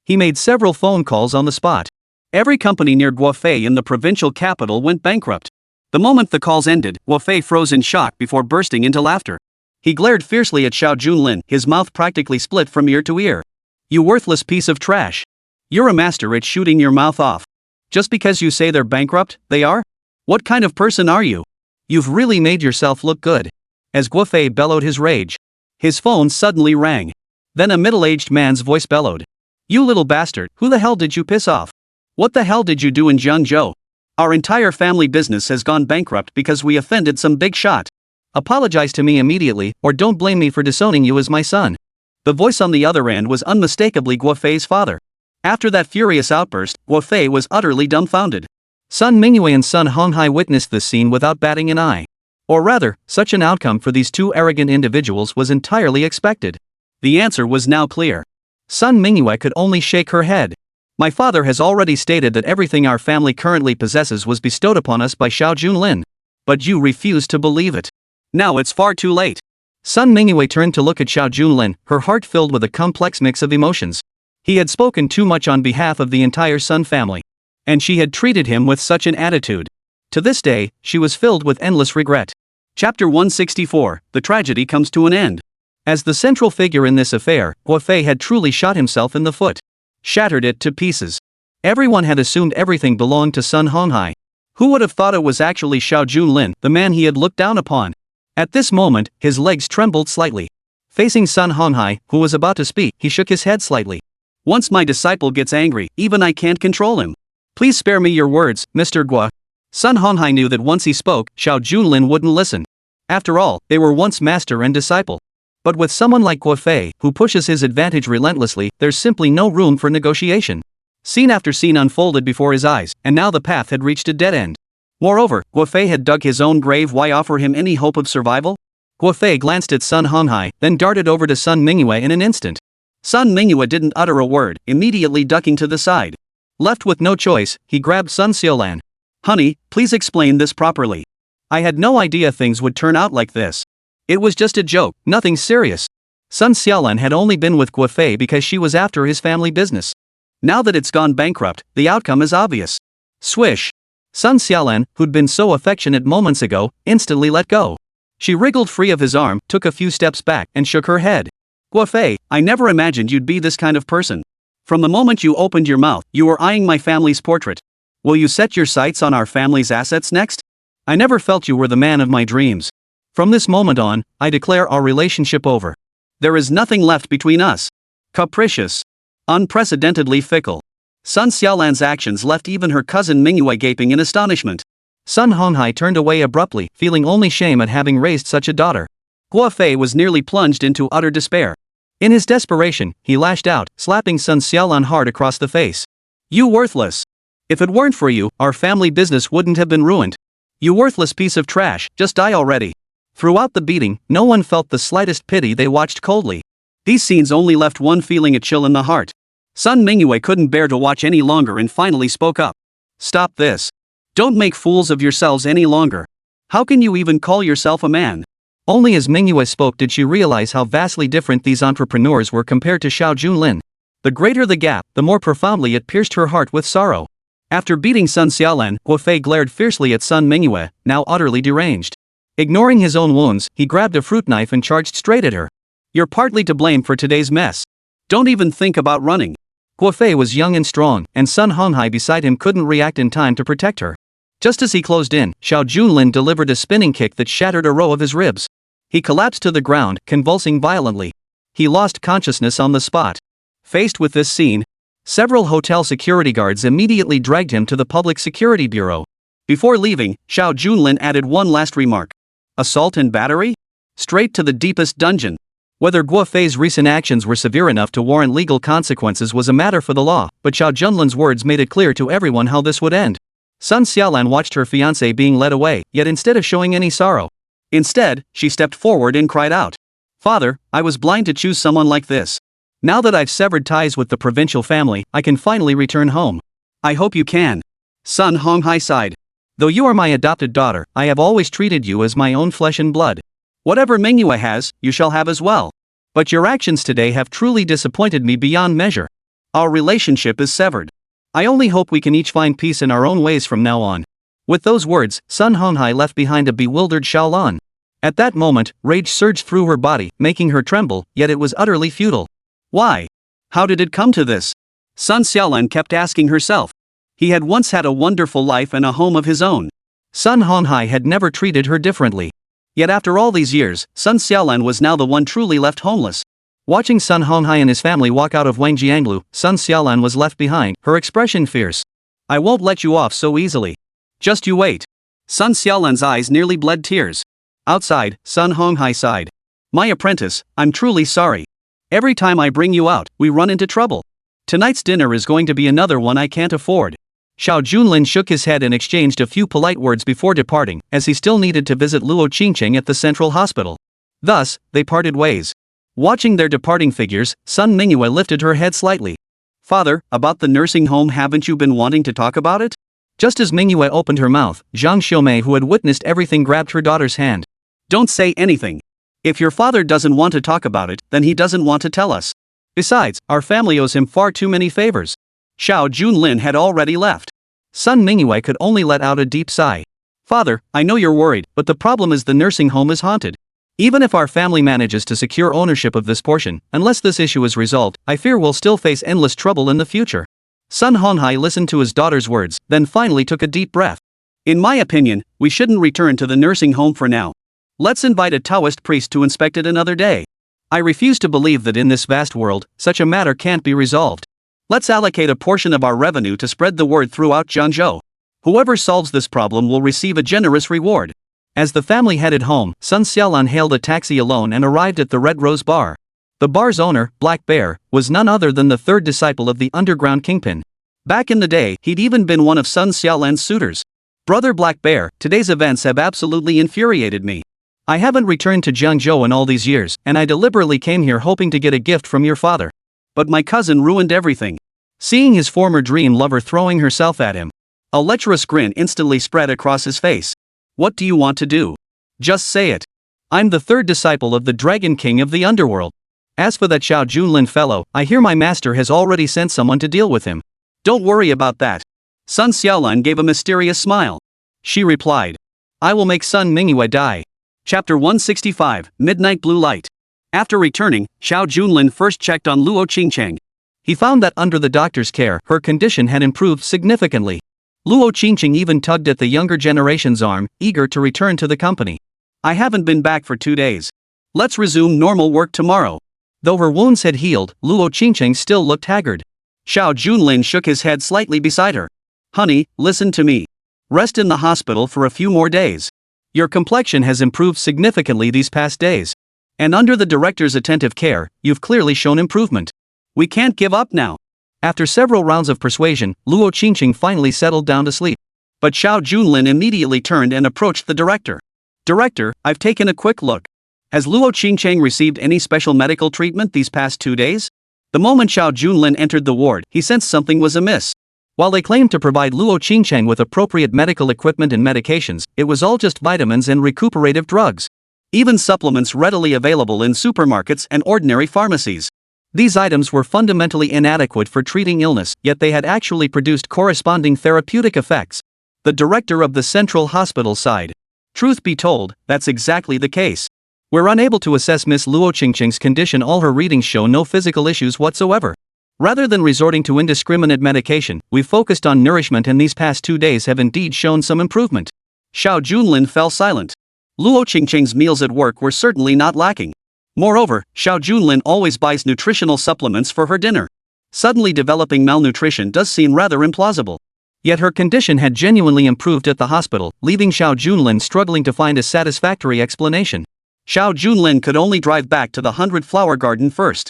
Speaker 2: He made several phone calls on the spot. Every company near Guofei in the provincial capital went bankrupt. The moment the calls ended, Guofei froze in shock before bursting into laughter. He glared fiercely at Xiao Junlin, his mouth practically split from ear to ear. "You worthless piece of trash. You're a master at shooting your mouth off. Just because you say they're bankrupt, they are? What kind of person are you? You've really made yourself look good." As Guofei bellowed his rage, his phone suddenly rang. Then a middle-aged man's voice bellowed. "You little bastard, who the hell did you piss off? What the hell did you do in Jiangzhou? Our entire family business has gone bankrupt because we offended some big shot. Apologize to me immediately, or don't blame me for disowning you as my son." The voice on the other end was unmistakably Guofei's father. After that furious outburst, Guofei was utterly dumbfounded. Sun Mingyue and Sun Honghai witnessed this scene without batting an eye. Or rather, such an outcome for these two arrogant individuals was entirely expected. The answer was now clear. Sun Mingyue could only shake her head. "My father has already stated that everything our family currently possesses was bestowed upon us by Xiao Junlin. But you refuse to believe it. Now it's far too late." Sun Mingyue turned to look at Xiao Junlin, her heart filled with a complex mix of emotions. He had spoken too much on behalf of the entire Sun family. And she had treated him with such an attitude. To this day, she was filled with endless regret. Chapter 164, The Tragedy Comes to an End. As the central figure in this affair, Guofei had truly shot himself in the foot. Shattered it to pieces. Everyone had assumed everything belonged to Sun Honghai. Who would have thought it was actually Xiao Junlin, the man he had looked down upon? At this moment, his legs trembled slightly. Facing Sun Honghai, who was about to speak, he shook his head slightly. "Once my disciple gets angry, even I can't control him. Please spare me your words, Mr. Guo." Sun Honghai knew that once he spoke, Xiao Junlin wouldn't listen. After all, they were once master and disciple. But with someone like Guofei, who pushes his advantage relentlessly, there's simply no room for negotiation. Scene after scene unfolded before his eyes, and now the path had reached a dead end. Moreover, Guofei had dug his own grave. Why offer him any hope of survival? Guofei glanced at Sun Honghai, then darted over to Sun Mingyue in an instant. Sun Mingyue didn't utter a word, immediately ducking to the side. Left with no choice, he grabbed Sun Xiaolan. "Honey, please explain this properly. I had no idea things would turn out like this. It was just a joke, nothing serious." Sun Xiaolan had only been with Guofei because she was after his family business. Now that it's gone bankrupt, the outcome is obvious. Swish. Sun Xiaolan, who'd been so affectionate moments ago, instantly let go. She wriggled free of his arm, took a few steps back, and shook her head. "Guofei, I never imagined you'd be this kind of person. From the moment you opened your mouth, you were eyeing my family's portrait. Will you set your sights on our family's assets next? I never felt you were the man of my dreams. From this moment on, I declare our relationship over. There is nothing left between us." Capricious. Unprecedentedly fickle. Sun Xiaolan's actions left even her cousin Mingyue gaping in astonishment. Sun Honghai turned away abruptly, feeling only shame at having raised such a daughter. Guofei was nearly plunged into utter despair. In his desperation, he lashed out, slapping Sun Xiaolan hard across the face. "You worthless! If it weren't for you, our family business wouldn't have been ruined. You worthless piece of trash, just die already." Throughout the beating, no one felt the slightest pity. They watched coldly. These scenes only left one feeling: a chill in the heart. Sun Mingyue couldn't bear to watch any longer and finally spoke up. "Stop this. Don't make fools of yourselves any longer. How can you even call yourself a man?" Only as Mingyue spoke did she realize how vastly different these entrepreneurs were compared to Xiao Junlin. The greater the gap, the more profoundly it pierced her heart with sorrow. After beating Sun Xiaolan, Guofei glared fiercely at Sun Mingyue, now utterly deranged. Ignoring his own wounds, he grabbed a fruit knife and charged straight at her. "You're partly to blame for today's mess. Don't even think about running." Guofei was young and strong, and Sun Honghai beside him couldn't react in time to protect her. Just as he closed in, Xiao Junlin delivered a spinning kick that shattered a row of his ribs. He collapsed to the ground, convulsing violently. He lost consciousness on the spot. Faced with this scene, several hotel security guards immediately dragged him to the Public Security Bureau. Before leaving, Xiao Junlin added one last remark. "Assault and battery? Straight to the deepest dungeon." Whether Guofei's recent actions were severe enough to warrant legal consequences was a matter for the law, but Xiao Junlin's words made it clear to everyone how this would end. Sun Xiaolan watched her fiancé being led away, yet instead of showing any sorrow, instead, she stepped forward and cried out, "Father, I was blind to choose someone like this. Now that I've severed ties with the provincial family, I can finally return home." "I hope you can." Sun Honghai sighed. Though you are my adopted daughter, I have always treated you as my own flesh and blood. Whatever Mingyue has, you shall have as well. But your actions today have truly disappointed me beyond measure. Our relationship is severed. I only hope we can each find peace in our own ways from now on." With those words, Sun Honghai left behind a bewildered Xiaolan. At that moment, rage surged through her body, making her tremble, yet it was utterly futile. Why? How did it come to this? Sun Xiaolan kept asking herself. He had once had a wonderful life and a home of his own. Sun Honghai had never treated her differently. Yet after all these years, Sun Xiaolan was now the one truly left homeless. Watching Sun Honghai and his family walk out of Wangjianglu, Sun Xiaolan was left behind, her expression fierce. "I won't let you off so easily. Just you wait." Sun Xiaolan's eyes nearly bled tears. Outside, Sun Honghai sighed. "My apprentice, I'm truly sorry. Every time I bring you out, we run into trouble. Tonight's dinner is going to be another one I can't afford." Xiao Junlin shook his head and exchanged a few polite words before departing, as he still needed to visit Luo Qingcheng at the central hospital. Thus, they parted ways. Watching their departing figures, Sun Mingyue lifted her head slightly. "Father, about the nursing home, haven't you been wanting to talk about it?" Just as Mingyue opened her mouth, Zhang Xiumei, who had witnessed everything, grabbed her daughter's hand. "Don't say anything. If your father doesn't want to talk about it, then he doesn't want to tell us. Besides, our family owes him far too many favors." Xiao Junlin had already left. Sun Mingyue could only let out a deep sigh. "Father, I know you're worried, but the problem is the nursing home is haunted. Even if our family manages to secure ownership of this portion, unless this issue is resolved, I fear we'll still face endless trouble in the future." Sun Honghai listened to his daughter's words, then finally took a deep breath. "In my opinion, we shouldn't return to the nursing home for now. Let's invite a Taoist priest to inspect it another day. I refuse to believe that in this vast world, such a matter can't be resolved. Let's allocate a portion of our revenue to spread the word throughout Jiangzhou. Whoever solves this problem will receive a generous reward." As the family headed home, Sun Xiaolan hailed a taxi alone and arrived at the Red Rose Bar. The bar's owner, Black Bear, was none other than the third disciple of the underground kingpin. Back in the day, he'd even been one of Sun Xiaolan's suitors. "Brother Black Bear, today's events have absolutely infuriated me. I haven't returned to Jiangzhou in all these years, and I deliberately came here hoping to get a gift from your father. But my cousin ruined everything." Seeing his former dream lover throwing herself at him, a lecherous grin instantly spread across his face. "What do you want to do? Just say it. I'm the third disciple of the Dragon King of the Underworld. As for that Xiao Junlin fellow, I hear my master has already sent someone to deal with him." "Don't worry about that." Sun Xiaolan gave a mysterious smile. She replied, "I will make Sun Mingyue die." Chapter 165, Midnight Blue Light. After returning, Xiao Junlin first checked on Luo Qingcheng. He found that under the doctor's care, her condition had improved significantly. Luo Qingcheng even tugged at the younger generation's arm, eager to return to the company. "I haven't been back for 2 days. Let's resume normal work tomorrow." Though her wounds had healed, Luo Qingcheng still looked haggard. Xiao Junlin shook his head slightly beside her. "Honey, listen to me. Rest in the hospital for a few more days. Your complexion has improved significantly these past days. And under the director's attentive care, you've clearly shown improvement. We can't give up now." After several rounds of persuasion, Luo Qingcheng finally settled down to sleep. But Xiao Junlin immediately turned and approached the director. "Director, I've taken a quick look. Has Luo Qingcheng received any special medical treatment these past 2 days?" The moment Xiao Junlin entered the ward, he sensed something was amiss. While they claimed to provide Luo Qingcheng with appropriate medical equipment and medications, it was all just vitamins and recuperative drugs. Even supplements readily available in supermarkets and ordinary pharmacies. These items were fundamentally inadequate for treating illness, yet they had actually produced corresponding therapeutic effects. The director of the central hospital sighed. "Truth be told, that's exactly the case. We're unable to assess Miss Luo Qingcheng's condition. All her readings show no physical issues whatsoever. Rather than resorting to indiscriminate medication, we've focused on nourishment, and these past 2 days have indeed shown some improvement." Xiao Junlin fell silent. Luo Qingcheng's meals at work were certainly not lacking. Moreover, Xiao Junlin always buys nutritional supplements for her dinner. Suddenly developing malnutrition does seem rather implausible. Yet her condition had genuinely improved at the hospital, leaving Xiao Junlin struggling to find a satisfactory explanation. Xiao Junlin could only drive back to the 100-flower garden first.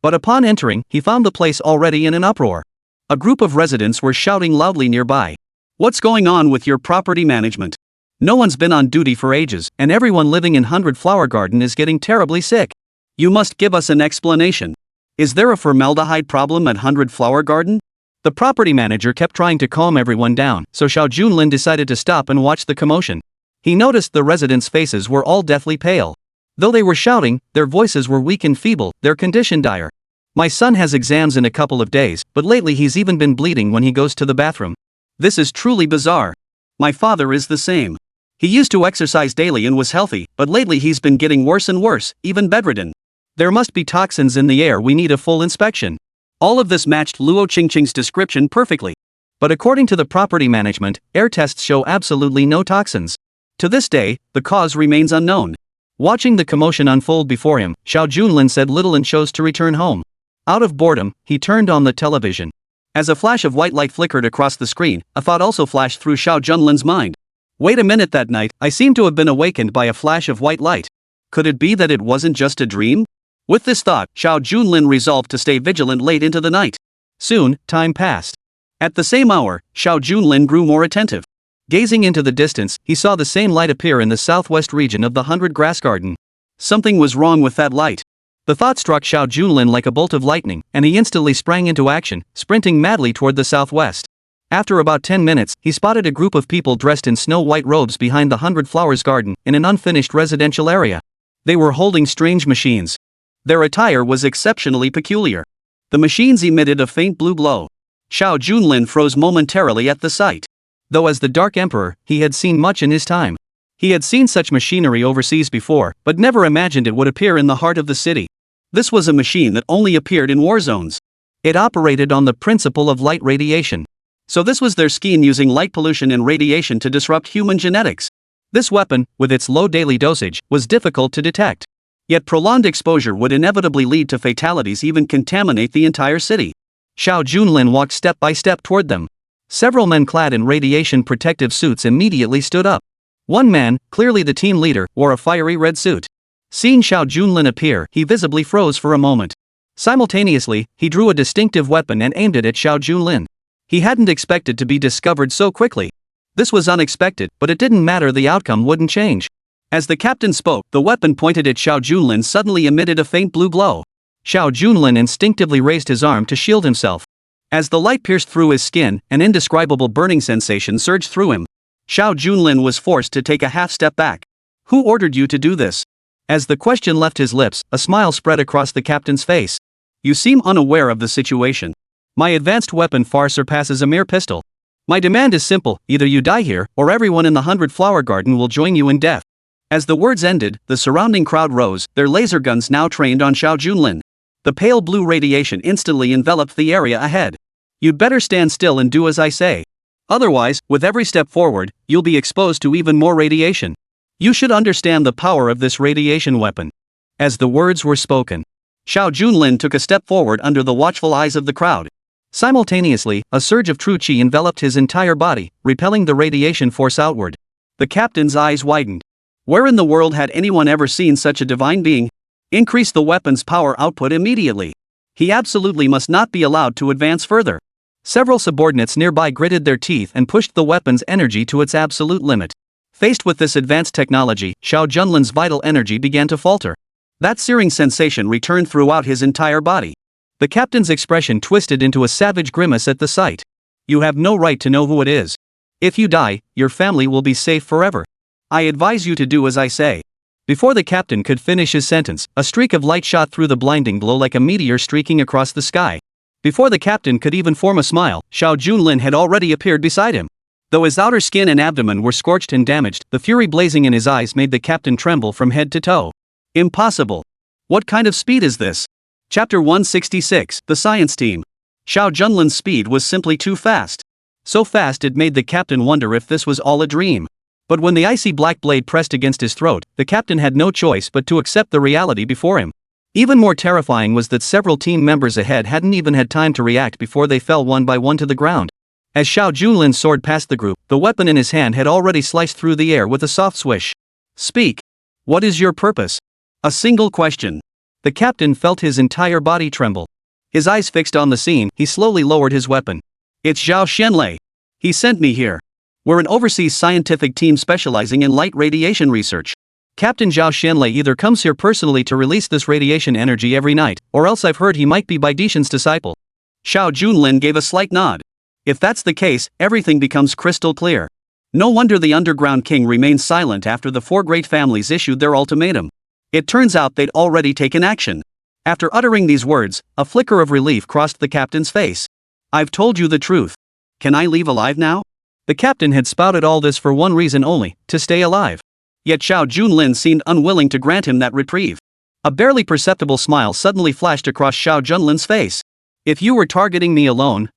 Speaker 2: But upon entering, he found the place already in an uproar. A group of residents were shouting loudly nearby. "What's going on with your property management? No one's been on duty for ages, and everyone living in 100-flower garden is getting terribly sick. You must give us an explanation. Is there a formaldehyde problem at 100-flower garden? The property manager kept trying to calm everyone down, so Xiao Junlin decided to stop and watch the commotion. He noticed the residents' faces were all deathly pale. Though they were shouting, their voices were weak and feeble, their condition dire. My son has exams in a couple of days, but lately he's even been bleeding when he goes to the bathroom.
Speaker 1: This is truly bizarre. My father is the same. He used to exercise daily and was healthy, but lately he's been getting worse and worse, even bedridden. There must be toxins in the air, we need a full inspection. All of this matched Luo Qingcheng's description perfectly. But according to the property management, air tests show absolutely no toxins. To this day, the cause remains unknown. Watching the commotion unfold before him, Xiao Junlin said little and chose to return home. Out of boredom, he turned on the television. As a flash of white light flickered across the screen, a thought also flashed through Xiao Junlin's mind. Wait a minute, that night, I seem to have been awakened by a flash of white light. Could it be that it wasn't just a dream? With this thought, Xiao Junlin resolved to stay vigilant late into the night. Soon, time passed. At the same hour, Xiao Junlin grew more attentive. Gazing into the distance, he saw the same light appear in the southwest region of the 100 Grass Garden. Something was wrong with that light. The thought struck Xiao Junlin like a bolt of lightning, and he instantly sprang into action, sprinting madly toward the southwest. After about 10 minutes, he spotted a group of people dressed in snow-white robes behind the 100 Flowers Garden, in an unfinished residential area. They were holding strange machines. Their attire was exceptionally peculiar. The machines emitted a faint blue glow. Xiao Junlin froze momentarily at the sight. Though as the Dark Emperor, he had seen much in his time. He had seen such machinery overseas before, but never imagined it would appear in the heart of the city. This was a machine that only appeared in war zones. It operated on the principle of light radiation. So this was their scheme, using light pollution and radiation to disrupt human genetics. This weapon, with its low daily dosage, was difficult to detect. Yet prolonged exposure would inevitably lead to fatalities, even contaminate the entire city. Xiao Junlin walked step by step toward them. Several men clad in radiation protective suits immediately stood up. One man, clearly the team leader, wore a fiery red suit. Seeing Xiao Junlin appear, he visibly froze for a moment. Simultaneously, he drew a distinctive weapon and aimed it at Xiao Junlin. He hadn't expected to be discovered so quickly. This was unexpected, but it didn't matter, the outcome wouldn't change. As the captain spoke, the weapon pointed at Xiao Junlin suddenly emitted a faint blue glow. Xiao Junlin instinctively raised his arm to shield himself. As the light pierced through his skin, an indescribable burning sensation surged through him. Xiao Junlin was forced to take a half step back. Who ordered you to do this? As the question left his lips, a smile spread across the captain's face. You seem unaware of the situation. My advanced weapon far surpasses a mere pistol. My demand is simple, either you die here, or everyone in the 100 Flower Garden will join you in death. As the words ended, the surrounding crowd rose, their laser guns now trained on Xiao Junlin. The pale blue radiation instantly enveloped the area ahead. You'd better stand still and do as I say. Otherwise, with every step forward, you'll be exposed to even more radiation. You should understand the power of this radiation weapon. As the words were spoken, Xiao Junlin took a step forward under the watchful eyes of the crowd. Simultaneously, a surge of true qi enveloped his entire body, repelling the radiation force outward. The captain's eyes widened. Where in the world had anyone ever seen such a divine being? Increase the weapon's power output immediately. He absolutely must not be allowed to advance further. Several subordinates nearby gritted their teeth and pushed the weapon's energy to its absolute limit. Faced with this advanced technology, Xiao Junlin's vital energy began to falter. That searing sensation returned throughout his entire body. The captain's expression twisted into a savage grimace at the sight. You have no right to know who it is. If you die, your family will be safe forever. I advise you to do as I say. Before the captain could finish his sentence, a streak of light shot through the blinding glow like a meteor streaking across the sky. Before the captain could even form a smile, Xiao Junlin had already appeared beside him. Though his outer skin and abdomen were scorched and damaged, the fury blazing in his eyes made the captain tremble from head to toe. Impossible. What kind of speed is this? Chapter 166, The Science Team. Xiao Junlin's speed was simply too fast. So fast it made the captain wonder if this was all a dream. But when the icy black blade pressed against his throat, the captain had no choice but to accept the reality before him. Even more terrifying was that several team members ahead hadn't even had time to react before they fell one by one to the ground. As Xiao Junlin soared past the group, the weapon in his hand had already sliced through the air with a soft swish. Speak. What is your purpose? A single question. The captain felt his entire body tremble. His eyes fixed on the scene, he slowly lowered his weapon. It's Zhao Shenlei. He sent me here. We're an overseas scientific team specializing in light radiation research. Captain Zhao Shenlei either comes here personally to release this radiation energy every night, or else I've heard he might be Baidishan's disciple. Xiao Junlin gave a slight nod. If that's the case, everything becomes crystal clear. No wonder the underground king remained silent after the four great families issued their ultimatum. It turns out they'd already taken action. After uttering these words, a flicker of relief crossed the captain's face. I've told you the truth. Can I leave alive now?
Speaker 2: The captain had spouted all this for one reason only, to stay alive.
Speaker 1: Yet Xiao Junlin seemed unwilling to grant him that reprieve.
Speaker 2: A barely perceptible smile suddenly flashed across Xiao Junlin's face.
Speaker 1: If you were targeting me alone,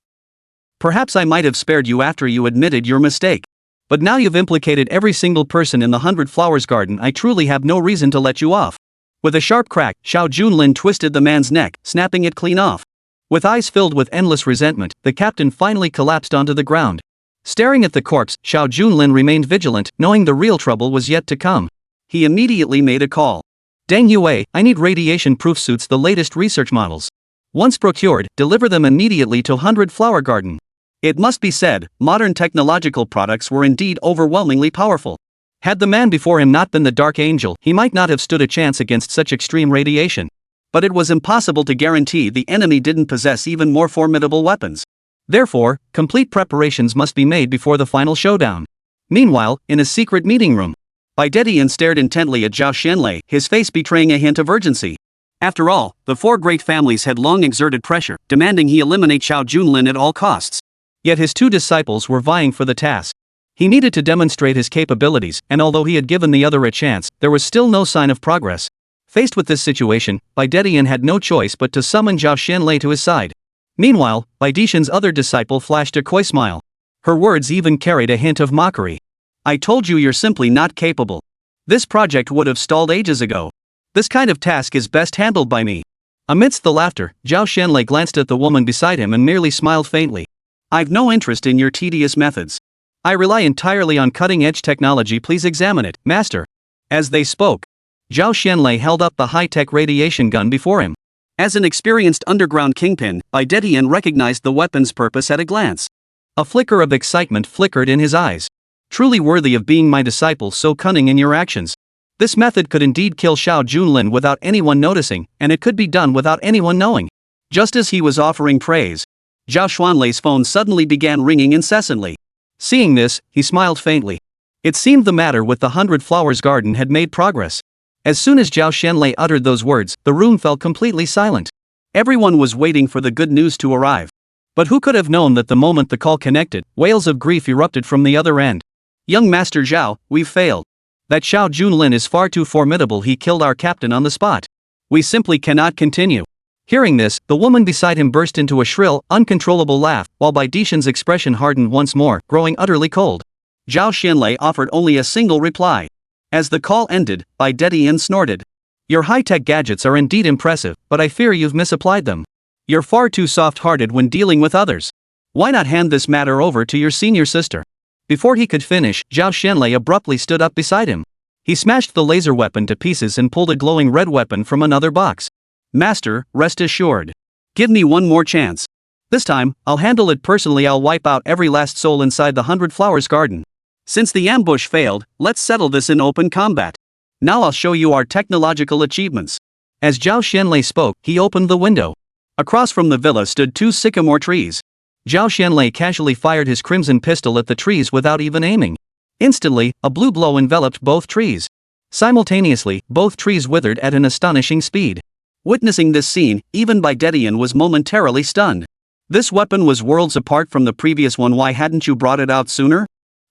Speaker 1: perhaps I might have spared you after you admitted your mistake.
Speaker 2: But now you've implicated every single person in the 100 Flowers Garden. I truly have no reason to let you off.
Speaker 1: With a sharp crack, Xiao Junlin twisted the man's neck, snapping it clean off.
Speaker 2: With eyes filled with endless resentment, the captain finally collapsed onto the ground. Staring at the corpse, Xiao Junlin remained vigilant, knowing the real trouble was yet to come.
Speaker 1: He immediately made a call.
Speaker 2: Deng Yue, I need radiation-proof suits, the latest research models. Once procured, deliver them immediately to 100 Flower Garden.
Speaker 1: It must be said, modern technological products were indeed overwhelmingly powerful.
Speaker 2: Had the man before him not been the Dark Angel, he might not have stood a chance against such extreme radiation.
Speaker 1: But it was impossible to guarantee the enemy didn't possess even more formidable weapons.
Speaker 2: Therefore, complete preparations must be made before the final showdown. Meanwhile, in a secret meeting room,
Speaker 1: Bai Dedian stared intently at Zhao Xianlei, his face betraying a hint of urgency. After all, the four great families had long exerted pressure, demanding he eliminate Xiao Junlin at all costs.
Speaker 2: Yet his two disciples were vying for the task. He needed to demonstrate his capabilities, and although he had given the other a chance, there was still no sign of progress. Faced with this situation, Bai Dedian had no choice but to summon Zhao Xianlei to his side. Meanwhile, Bai Dishan's other disciple flashed a coy smile. Her words even carried a hint of mockery.
Speaker 1: I told you you're simply not capable. This project would have stalled ages ago. This kind of task is best handled by me.
Speaker 2: Amidst the laughter, Zhao Xianlei glanced at the woman beside him and merely smiled faintly.
Speaker 1: I've no interest in your tedious methods.
Speaker 2: I rely entirely on cutting-edge technology. Please examine it, master.
Speaker 1: As they spoke,
Speaker 2: Zhao Xianlei held up the high-tech radiation gun before him.
Speaker 1: As an experienced underground kingpin, Bai Dedian recognized the weapon's purpose at a glance.
Speaker 2: A flicker of excitement flickered in his eyes. Truly worthy of being my disciple, so cunning in your actions. This method could indeed kill Xiao Junlin without anyone noticing, and it could be done without anyone knowing.
Speaker 1: Just as he was offering praise, Zhao Xuanlei's phone suddenly began ringing incessantly.
Speaker 2: Seeing this, he smiled faintly. It seemed the matter with the 100 Flowers Garden had made progress. As soon as Zhao Xianlei uttered those words, the room fell completely silent.
Speaker 1: Everyone was waiting for the good news to arrive.
Speaker 2: But who could have known that the moment the call connected, wails of grief erupted from the other end.
Speaker 1: Young Master Zhao, we've failed.
Speaker 2: That Xiao Junlin is far too formidable. He killed our captain on the spot.
Speaker 1: We simply cannot continue.
Speaker 2: Hearing this, the woman beside him burst into a shrill, uncontrollable laugh, while Bai Dishan's expression hardened once more, growing utterly cold.
Speaker 1: Zhao Xianlei offered only a single reply. As the call ended, Bai Dedian snorted.
Speaker 2: Your high-tech gadgets are indeed impressive, but I fear you've misapplied them.
Speaker 1: You're far too soft-hearted when dealing with others. Why not hand this matter over to your senior sister?
Speaker 2: Before he could finish, Zhao Xianlei abruptly stood up beside him. He smashed the laser weapon to pieces and pulled a glowing red weapon from another box.
Speaker 1: Master, rest assured. Give me one more chance. This time, I'll handle it personally. I'll wipe out every last soul inside the 100 Flowers Garden. Since the ambush failed, let's settle this in open combat. Now I'll show you our technological achievements.
Speaker 2: As Zhao Xianlei spoke, he opened the window.
Speaker 1: Across from the villa stood two sycamore trees.
Speaker 2: Zhao Xianlei casually fired his crimson pistol at the trees without even aiming. Instantly, a blue glow enveloped both trees. Simultaneously, both trees withered at an astonishing speed.
Speaker 1: Witnessing this scene, even Bai Dedian was momentarily stunned. This weapon was worlds apart from the previous one. Why hadn't you brought it out sooner?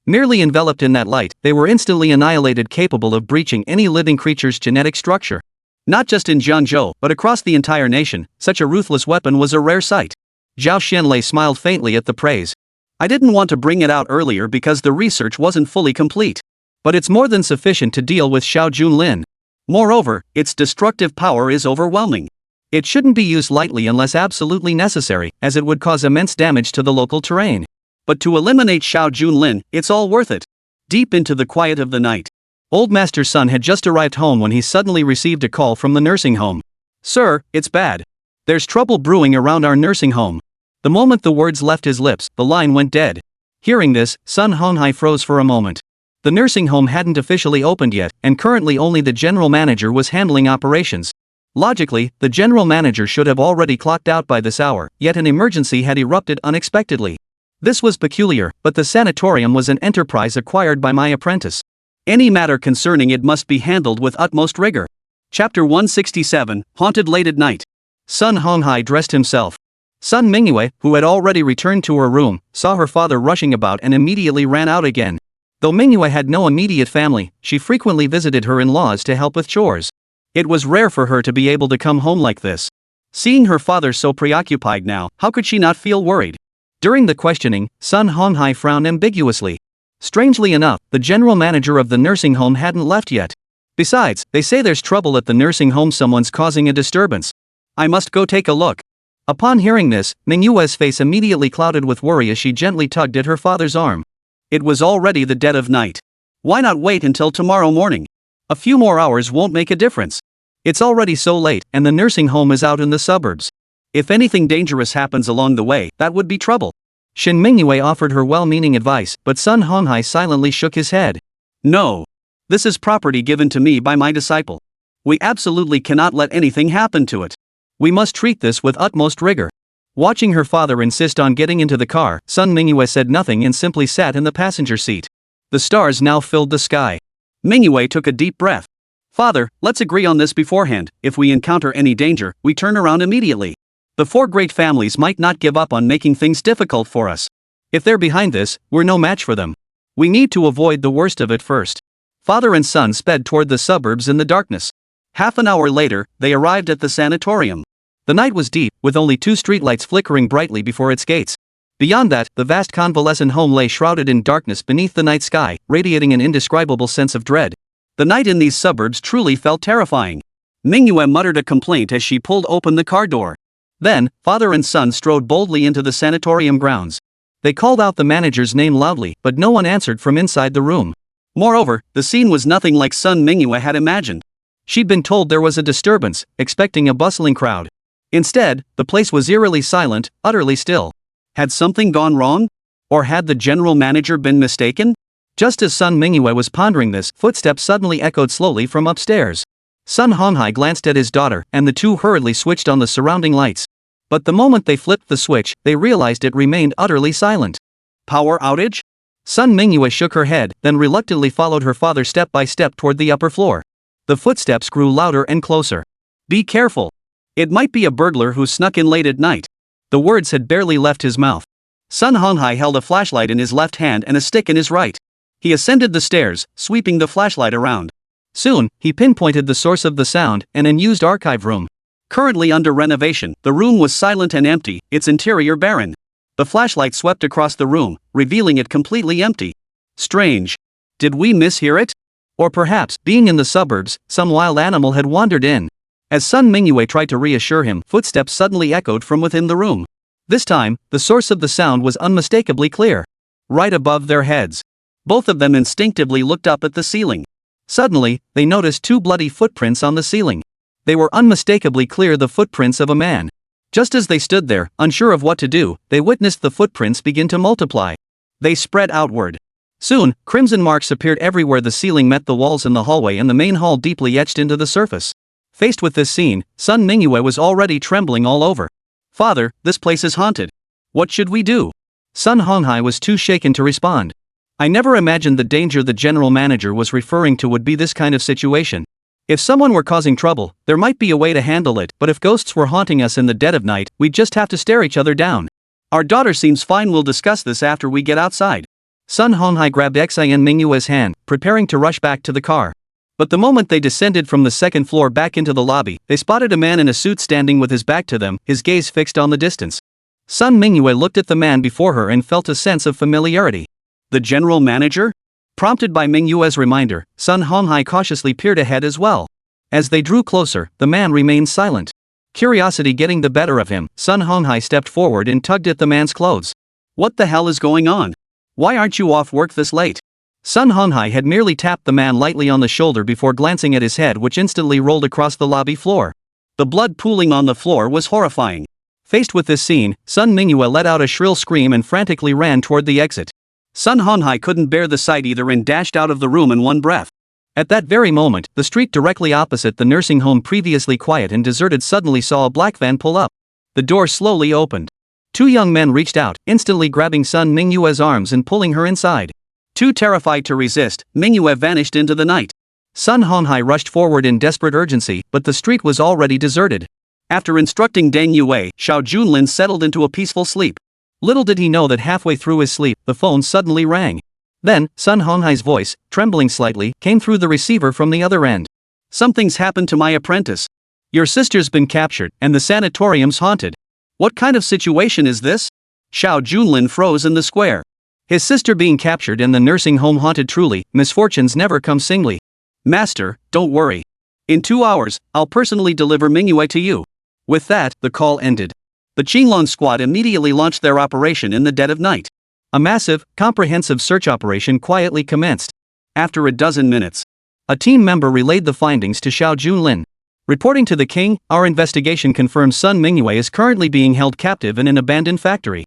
Speaker 2: Merely enveloped in that light, they were instantly annihilated, capable of breaching any living creature's genetic structure.
Speaker 1: Not just in Jiangzhou, but across the entire nation, such a ruthless weapon was a rare sight.
Speaker 2: Zhao Xianlei smiled faintly at the praise.
Speaker 1: I didn't want to bring it out earlier because the research wasn't fully complete.
Speaker 2: But it's more than sufficient to deal with Xiao Junlin.
Speaker 1: Moreover, its destructive power is overwhelming.
Speaker 2: It shouldn't be used lightly unless absolutely necessary, as it would cause immense damage to the local terrain.
Speaker 1: But to eliminate Xiao Junlin, it's all worth it. Deep into the quiet of the night,
Speaker 2: Old Master's son had just arrived home when he suddenly received a call from the nursing home.
Speaker 1: Sir, it's bad.
Speaker 2: There's trouble brewing around our nursing home. The moment the words left his lips, the line went dead. Hearing this, Sun Honghai froze for a moment. The nursing home hadn't officially opened yet, and currently only the general manager was handling operations. Logically, the general manager should have already clocked out by this hour, yet an emergency had erupted unexpectedly. This was peculiar, but the sanatorium was an enterprise acquired by my apprentice. Any matter concerning it must be handled with utmost rigor. Chapter 167, Haunted Late at Night. Sun Honghai dressed himself. Sun Mingyue, who had already returned to her room, saw her father rushing about and immediately ran out again. Though Mingyue had no immediate family, she frequently visited her in-laws to help with chores. It was rare for her to be able to come home like this. Seeing her father so preoccupied now, how could she not feel worried? During the questioning, Sun Honghai frowned ambiguously. Strangely enough, the general manager of the nursing home hadn't left yet. Besides, they say there's trouble at the nursing home, someone's causing a disturbance. I must go take a look. Upon hearing this, Mingyue's face immediately clouded with worry as she gently tugged at her father's arm. It was already the dead of night. Why not wait until tomorrow morning? A few more hours won't make a difference. It's already so late, and the nursing home is out in the suburbs. If anything dangerous happens along the way, that would be trouble. Shin Mingyue offered her well-meaning advice, but Sun Honghai silently shook his head. No. This is property given to me by my disciple. We absolutely cannot let anything happen to it. We must treat this with utmost rigor. Watching her father insist on getting into the car, Sun Mingyue said nothing and simply sat in the passenger seat. The stars now filled the sky. Mingyue took a deep breath. Father, let's agree on this beforehand. If we encounter any danger, we turn around immediately. The four great families might not give up on making things difficult for us. If they're behind this, we're no match for them. We need to avoid the worst of it first. Father and son sped toward the suburbs in the darkness. Half an hour later, they arrived at the sanatorium. The night was deep, with only 2 streetlights flickering brightly before its gates. Beyond that, the vast convalescent home lay shrouded in darkness beneath the night sky, radiating an indescribable sense of dread. The night in these suburbs truly felt terrifying. Mingyue muttered a complaint as she pulled open the car door. Then, father and son strode boldly into the sanatorium grounds. They called out the manager's name loudly, but no one answered from inside the room. Moreover, the scene was nothing like Sun Mingyue had imagined. She'd been told there was a disturbance, expecting a bustling crowd. Instead, the place was eerily silent, utterly still. Had something gone wrong? Or had the general manager been mistaken? Just as Sun Mingyue was pondering this, footsteps suddenly echoed slowly from upstairs. Sun Honghai glanced at his daughter, and the two hurriedly switched on the surrounding lights. But the moment they flipped the switch, they realized it remained utterly silent. Power outage? Sun Mingyue shook her head, then reluctantly followed her father step by step toward the upper floor. The footsteps grew louder and closer. Be careful. It might be a burglar who snuck in late at night. The words had barely left his mouth. Sun Honghai held a flashlight in his left hand and a stick in his right. He ascended the stairs, sweeping the flashlight around. Soon, he pinpointed the source of the sound, an unused archive room. Currently under renovation, the room was silent and empty, its interior barren. The flashlight swept across the room, revealing it completely empty. Strange. Did we mishear it? Or perhaps, being in the suburbs, some wild animal had wandered in. As Sun Mingyue tried to reassure him, footsteps suddenly echoed from within the room. This time, the source of the sound was unmistakably clear. Right above their heads. Both of them instinctively looked up at the ceiling. Suddenly, they noticed 2 bloody footprints on the ceiling. They were unmistakably clear, the footprints of a man. Just as they stood there, unsure of what to do, they witnessed the footprints begin to multiply. They spread outward. Soon, crimson marks appeared everywhere the ceiling met the walls in the hallway and the main hall deeply etched into the surface. Faced with this scene, Sun Mingyue was already trembling all over. Father, this place is haunted. What should we do? Sun Honghai was too shaken to respond. I never imagined the danger the general manager was referring to would be this kind of situation. If someone were causing trouble, there might be a way to handle it, but if ghosts were haunting us in the dead of night, we'd just have to stare each other down. Our daughter seems fine, we'll discuss this after we get outside. Sun Honghai grabbed Xian Mingyue's hand, preparing to rush back to the car. But the moment they descended from the second floor back into the lobby, they spotted a man in a suit standing with his back to them, his gaze fixed on the distance. Sun Mingyue looked at the man before her and felt a sense of familiarity. The general manager? Prompted by Mingyue's reminder, Sun Honghai cautiously peered ahead as well. As they drew closer, the man remained silent. Curiosity getting the better of him, Sun Honghai stepped forward and tugged at the man's clothes. What the hell is going on? Why aren't you off work this late? Sun Honghai had merely tapped the man lightly on the shoulder before glancing at his head, which instantly rolled across the lobby floor. The blood pooling on the floor was horrifying. Faced with this scene, Sun Mingyue let out a shrill scream and frantically ran toward the exit. Sun Honghai couldn't bear the sight either and dashed out of the room in one breath. At that very moment, the street directly opposite the nursing home, previously quiet and deserted, suddenly saw a black van pull up. The door slowly opened. Two young men reached out, instantly grabbing Sun Mingyue's arms and pulling her inside. Too terrified to resist, Mingyue vanished into the night. Sun Honghai rushed forward in desperate urgency, but the street was already deserted. After instructing Deng Yue, Xiao Junlin settled into a peaceful sleep. Little did he know that halfway through his sleep, the phone suddenly rang. Then, Sun Honghai's voice, trembling slightly, came through the receiver from the other end.
Speaker 1: Something's happened to my apprentice. Your sister's been captured, and the sanatorium's haunted. What kind of situation is this? Xiao Junlin froze in the square. His sister being captured and the nursing home haunted. Truly, misfortunes never come singly. Master, don't worry. In 2 hours, I'll personally deliver Mingyue to you. With that, the call ended. The Qinglong squad immediately launched their operation in the dead of night. A massive, comprehensive search operation quietly commenced. After a dozen minutes, a team member relayed the findings to Xiao Junlin. Reporting to the king, our investigation confirms Sun Mingyue is currently being held captive in an abandoned factory.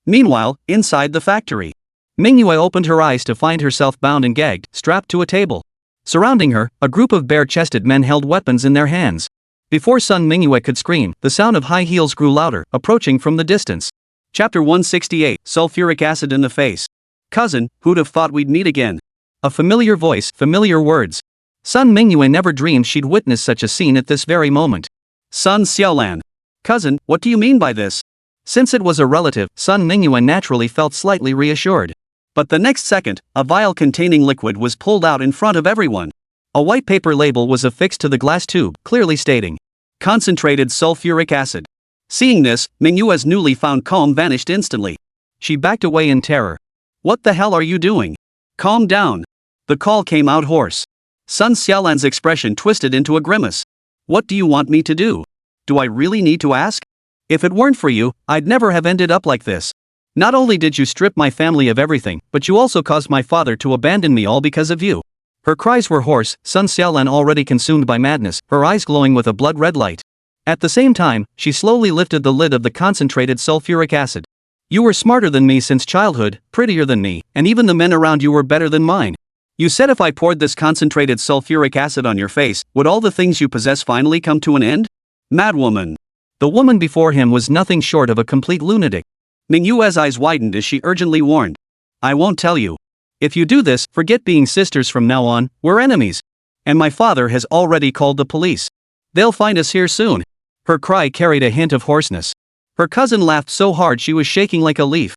Speaker 1: Meanwhile, inside the factory, Mingyue opened her eyes to find herself bound and gagged, strapped to a table. Surrounding her, a group of bare-chested men held weapons in their hands. Before Sun Mingyue could scream, the sound of high heels grew louder, approaching from the distance. Chapter 168, Sulfuric Acid in the Face. Cousin, who'd have thought we'd meet again? A familiar voice, familiar words. Sun Mingyue never dreamed she'd witness such a scene at this very moment. Sun Xiaolan. Cousin, what do you mean by this? Since it was a relative, Sun Mingyue naturally felt slightly reassured. But the next second, a vial containing liquid was pulled out in front of everyone. A white paper label was affixed to the glass tube, clearly stating, "Concentrated sulfuric acid." Seeing this, Mingyue's newly found calm vanished instantly. She backed away in terror. What the hell are you doing? Calm down. The call came out hoarse. Sun Xiaolan's expression twisted into a grimace. What do you want me to do? Do I really need to ask? If it weren't for you, I'd never have ended up like this. Not only did you strip my family of everything, but you also caused my father to abandon me, all because of you. Her cries were hoarse, Sun Xiaolan already consumed by madness, her eyes glowing with a blood-red light. At the same time, she slowly lifted the lid of the concentrated sulfuric acid. You were smarter than me since childhood, prettier than me, and even the men around you were better than mine. You said if I poured this concentrated sulfuric acid on your face, would all the things you possess finally come to an end? Madwoman. The woman before him was nothing short of a complete lunatic. Mingyue's eyes widened as she urgently warned. I won't tell you. If you do this, forget being sisters from now on, we're enemies. And my father has already called the police. They'll find us here soon. Her cry carried a hint of hoarseness. Her cousin laughed so hard she was shaking like a leaf.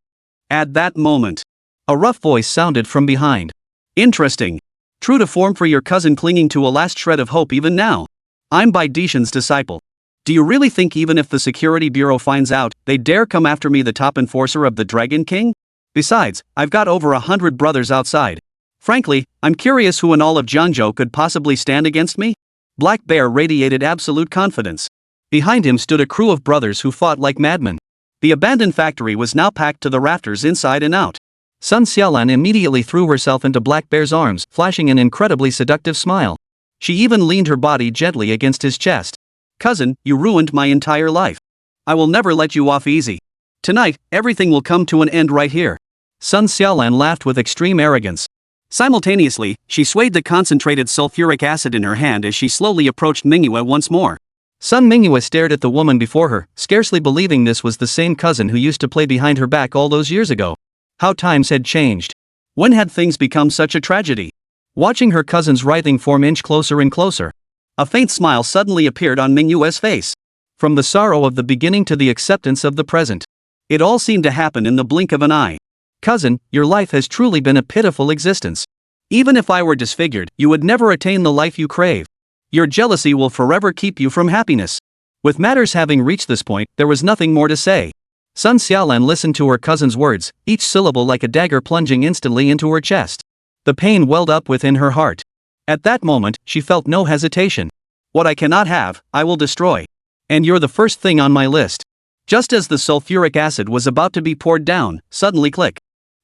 Speaker 1: At that moment, a rough voice sounded from behind. Interesting. True to form for your cousin clinging to a last shred of hope even now. I'm Bai Dishan's disciple. Do you really think even if the Security Bureau finds out, they dare come after me, the top enforcer of the Dragon King? Besides, I've got over 100 brothers outside. Frankly, I'm curious who in all of Jiangzhou could possibly stand against me? Black Bear radiated absolute confidence. Behind him stood a crew of brothers who fought like madmen. The abandoned factory was now packed to the rafters inside and out. Sun Xiaolan immediately threw herself into Black Bear's arms, flashing an incredibly seductive smile. She even leaned her body gently against his chest. Cousin, you ruined my entire life. I will never let you off easy. Tonight, everything will come to an end right here. Sun Xiaolan laughed with extreme arrogance. Simultaneously, she swayed the concentrated sulfuric acid in her hand as she slowly approached Mingyue once more. Sun Mingyue stared at the woman before her, scarcely believing this was the same cousin who used to play behind her back all those years ago. How times had changed. When had things become such a tragedy? Watching her cousin's writhing form inch closer and closer, a faint smile suddenly appeared on Mingyue's face. From the sorrow of the beginning to the acceptance of the present, it all seemed to happen in the blink of an eye. Cousin, your life has truly been a pitiful existence. Even if I were disfigured, you would never attain the life you crave. Your jealousy will forever keep you from happiness. With matters having reached this point, there was nothing more to say. Sun Xiaolan listened to her cousin's words, each syllable like a dagger plunging instantly into her chest. The pain welled up within her heart. At that moment, she felt no hesitation. What I cannot have, I will destroy. And you're the first thing on my list. Just as the sulfuric acid was about to be poured down, suddenly click.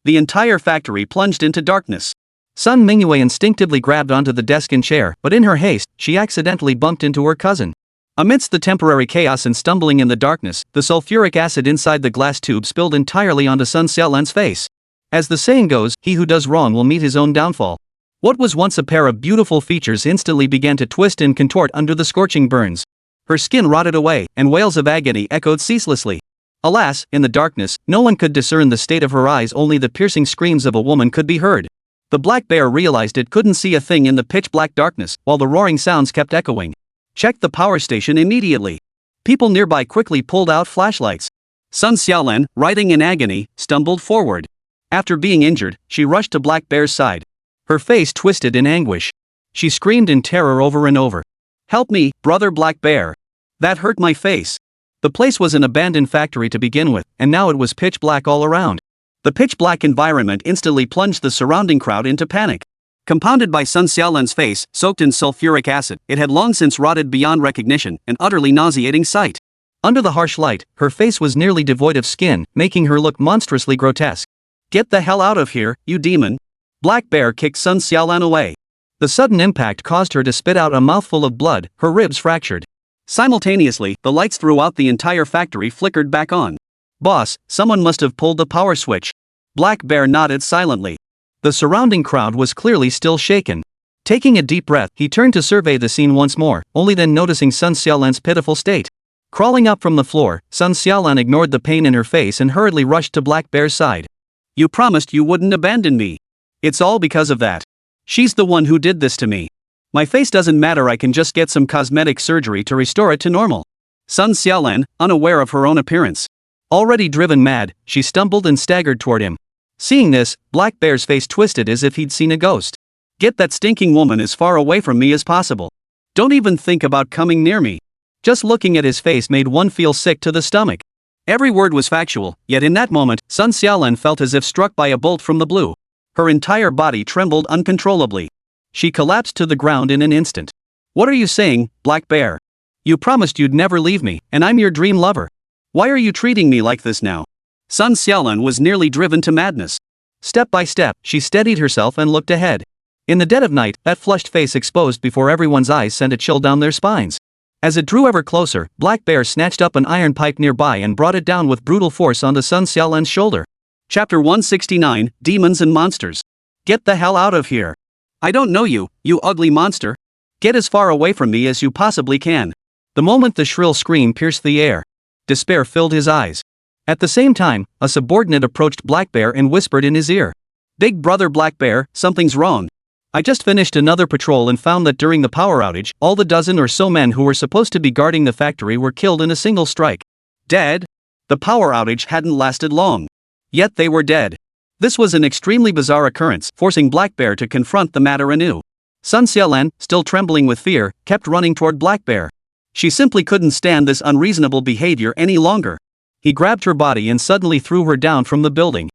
Speaker 1: The entire factory plunged into darkness. Sun Mingyue instinctively grabbed onto the desk and chair, but in her haste, she accidentally bumped into her cousin. Amidst the temporary chaos and stumbling in the darkness, the sulfuric acid inside the glass tube spilled entirely onto Sun Xiaolan's face. As the saying goes, he who does wrong will meet his own downfall.
Speaker 2: What was once a pair of beautiful features instantly began to twist and contort under the scorching burns. Her skin rotted away, and wails of agony echoed ceaselessly. Alas, in the darkness, no one could discern the state of her eyes, only the piercing screams of a woman could be heard. The black bear realized it couldn't see a thing in the pitch-black darkness, while the roaring sounds kept echoing. Check the power station immediately. People nearby quickly pulled out flashlights. Sun Xiaolan, writhing in agony, stumbled forward. After being injured, she rushed to Black Bear's side. Her face twisted in anguish. She screamed in terror over and over. "Help me, brother Black Bear. That hurt my face." The place was an abandoned factory to begin with, and now it was pitch black all around. The pitch-black environment instantly plunged the surrounding crowd into panic. Compounded by Sun Xiaolan's face, soaked in sulfuric acid, it had long since rotted beyond recognition, an utterly nauseating sight. Under the harsh light, her face was nearly devoid of skin, making her look monstrously grotesque. "Get the hell out of here, you demon!" Black Bear kicked Sun Xiaolan away. The sudden impact caused her to spit out a mouthful of blood, her ribs fractured. Simultaneously, the lights throughout the entire factory flickered back on. "Boss, someone must have pulled the power switch." Black Bear nodded silently. The surrounding crowd was clearly still shaken. Taking a deep breath, he turned to survey the scene once more, only then noticing Sun Xiaolan's pitiful state. Crawling up from the floor, Sun Xiaolan ignored the pain in her face and hurriedly rushed to Black Bear's side. "You promised you wouldn't abandon me. It's all because of that. She's the one who did this to me. My face doesn't matter, I can just get some cosmetic surgery to restore it to normal." Sun Xiaolan, unaware of her own appearance. Already driven mad, she stumbled and staggered toward him. Seeing this, Black Bear's face twisted as if he'd seen a ghost. "Get that stinking woman as far away from me as possible. Don't even think about coming near me." Just looking at his face made one feel sick to the stomach. Every word was factual, yet in that moment, Sun Xiaolan felt as if struck by a bolt from the blue. Her entire body trembled uncontrollably. She collapsed to the ground in an instant. "What are you saying, Black Bear? You promised you'd never leave me, and I'm your dream lover. Why are you treating me like this now?" Sun Xiaolan was nearly driven to madness. Step by step, she steadied herself and looked ahead. In the dead of night, that flushed face exposed before everyone's eyes sent a chill down their spines. As it drew ever closer, Black Bear snatched up an iron pipe nearby and brought it down with brutal force onto Sun Xiaolan's shoulder. Chapter 169, Demons and Monsters. "Get the hell out of here. I don't know you, you ugly monster. Get as far away from me as you possibly can." The moment the shrill scream pierced the air, despair filled his eyes. At the same time, a subordinate approached Black Bear and whispered in his ear. "Big brother Black Bear, something's wrong. I just finished another patrol and found that during the power outage, all the dozen or so men who were supposed to be guarding the factory were killed in a single strike." Dead? The power outage hadn't lasted long. Yet they were dead. This was an extremely bizarre occurrence, forcing Black Bear to confront the matter anew. Sun Xiaolan, still trembling with fear, kept running toward Black Bear. She simply couldn't stand this unreasonable behavior any longer. He grabbed her body and suddenly threw her down from the building.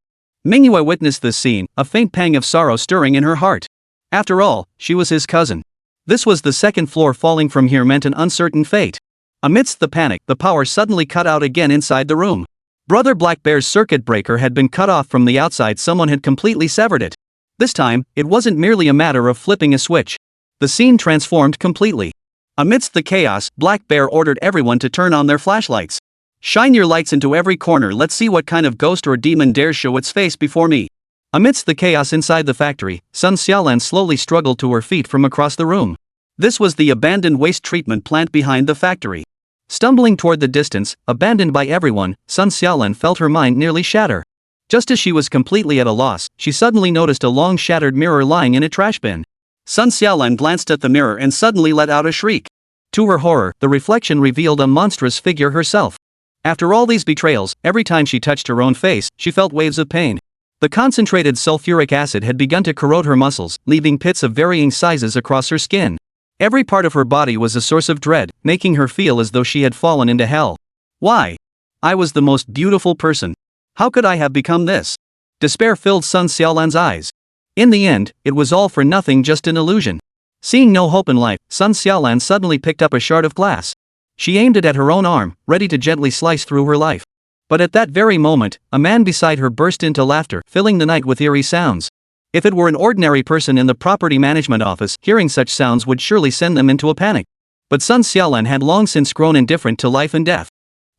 Speaker 2: Mingyue witnessed this scene, a faint pang of sorrow stirring in her heart. After all, she was his cousin. This was the second floor, falling from here meant an uncertain fate. Amidst the panic, the power suddenly cut out again inside the room. Brother Black Bear's circuit breaker had been cut off from the outside, someone had completely severed it. This time, it wasn't merely a matter of flipping a switch. The scene transformed completely. Amidst the chaos, Black Bear ordered everyone to turn on their flashlights. "Shine your lights into every corner, let's see what kind of ghost or demon dares show its face before me." Amidst the chaos inside the factory, Sun Xiaolan slowly struggled to her feet from across the room. This was the abandoned waste treatment plant behind the factory. Stumbling toward the distance, abandoned by everyone, Sun Xiaolan felt her mind nearly shatter. Just as she was completely at a loss, she suddenly noticed a long shattered mirror lying in a trash bin. Sun Xiaolan glanced at the mirror and suddenly let out a shriek. To her horror, the reflection revealed a monstrous figure herself. After all these betrayals, every time she touched her own face, she felt waves of pain. The concentrated sulfuric acid had begun to corrode her muscles, leaving pits of varying sizes across her skin. Every part of her body was a source of dread, making her feel as though she had fallen into hell. Why? I was the most beautiful person. How could I have become this? Despair filled Sun Xiaolan's eyes. In the end, it was all for nothing, just an illusion. Seeing no hope in life, Sun Xiaolan suddenly picked up a shard of glass. She aimed it at her own arm, ready to gently slice through her life. But at that very moment, a man beside her burst into laughter, filling the night with eerie sounds. If it were an ordinary person in the property management office, hearing such sounds would surely send them into a panic. But Sun Xiaolan had long since grown indifferent to life and death.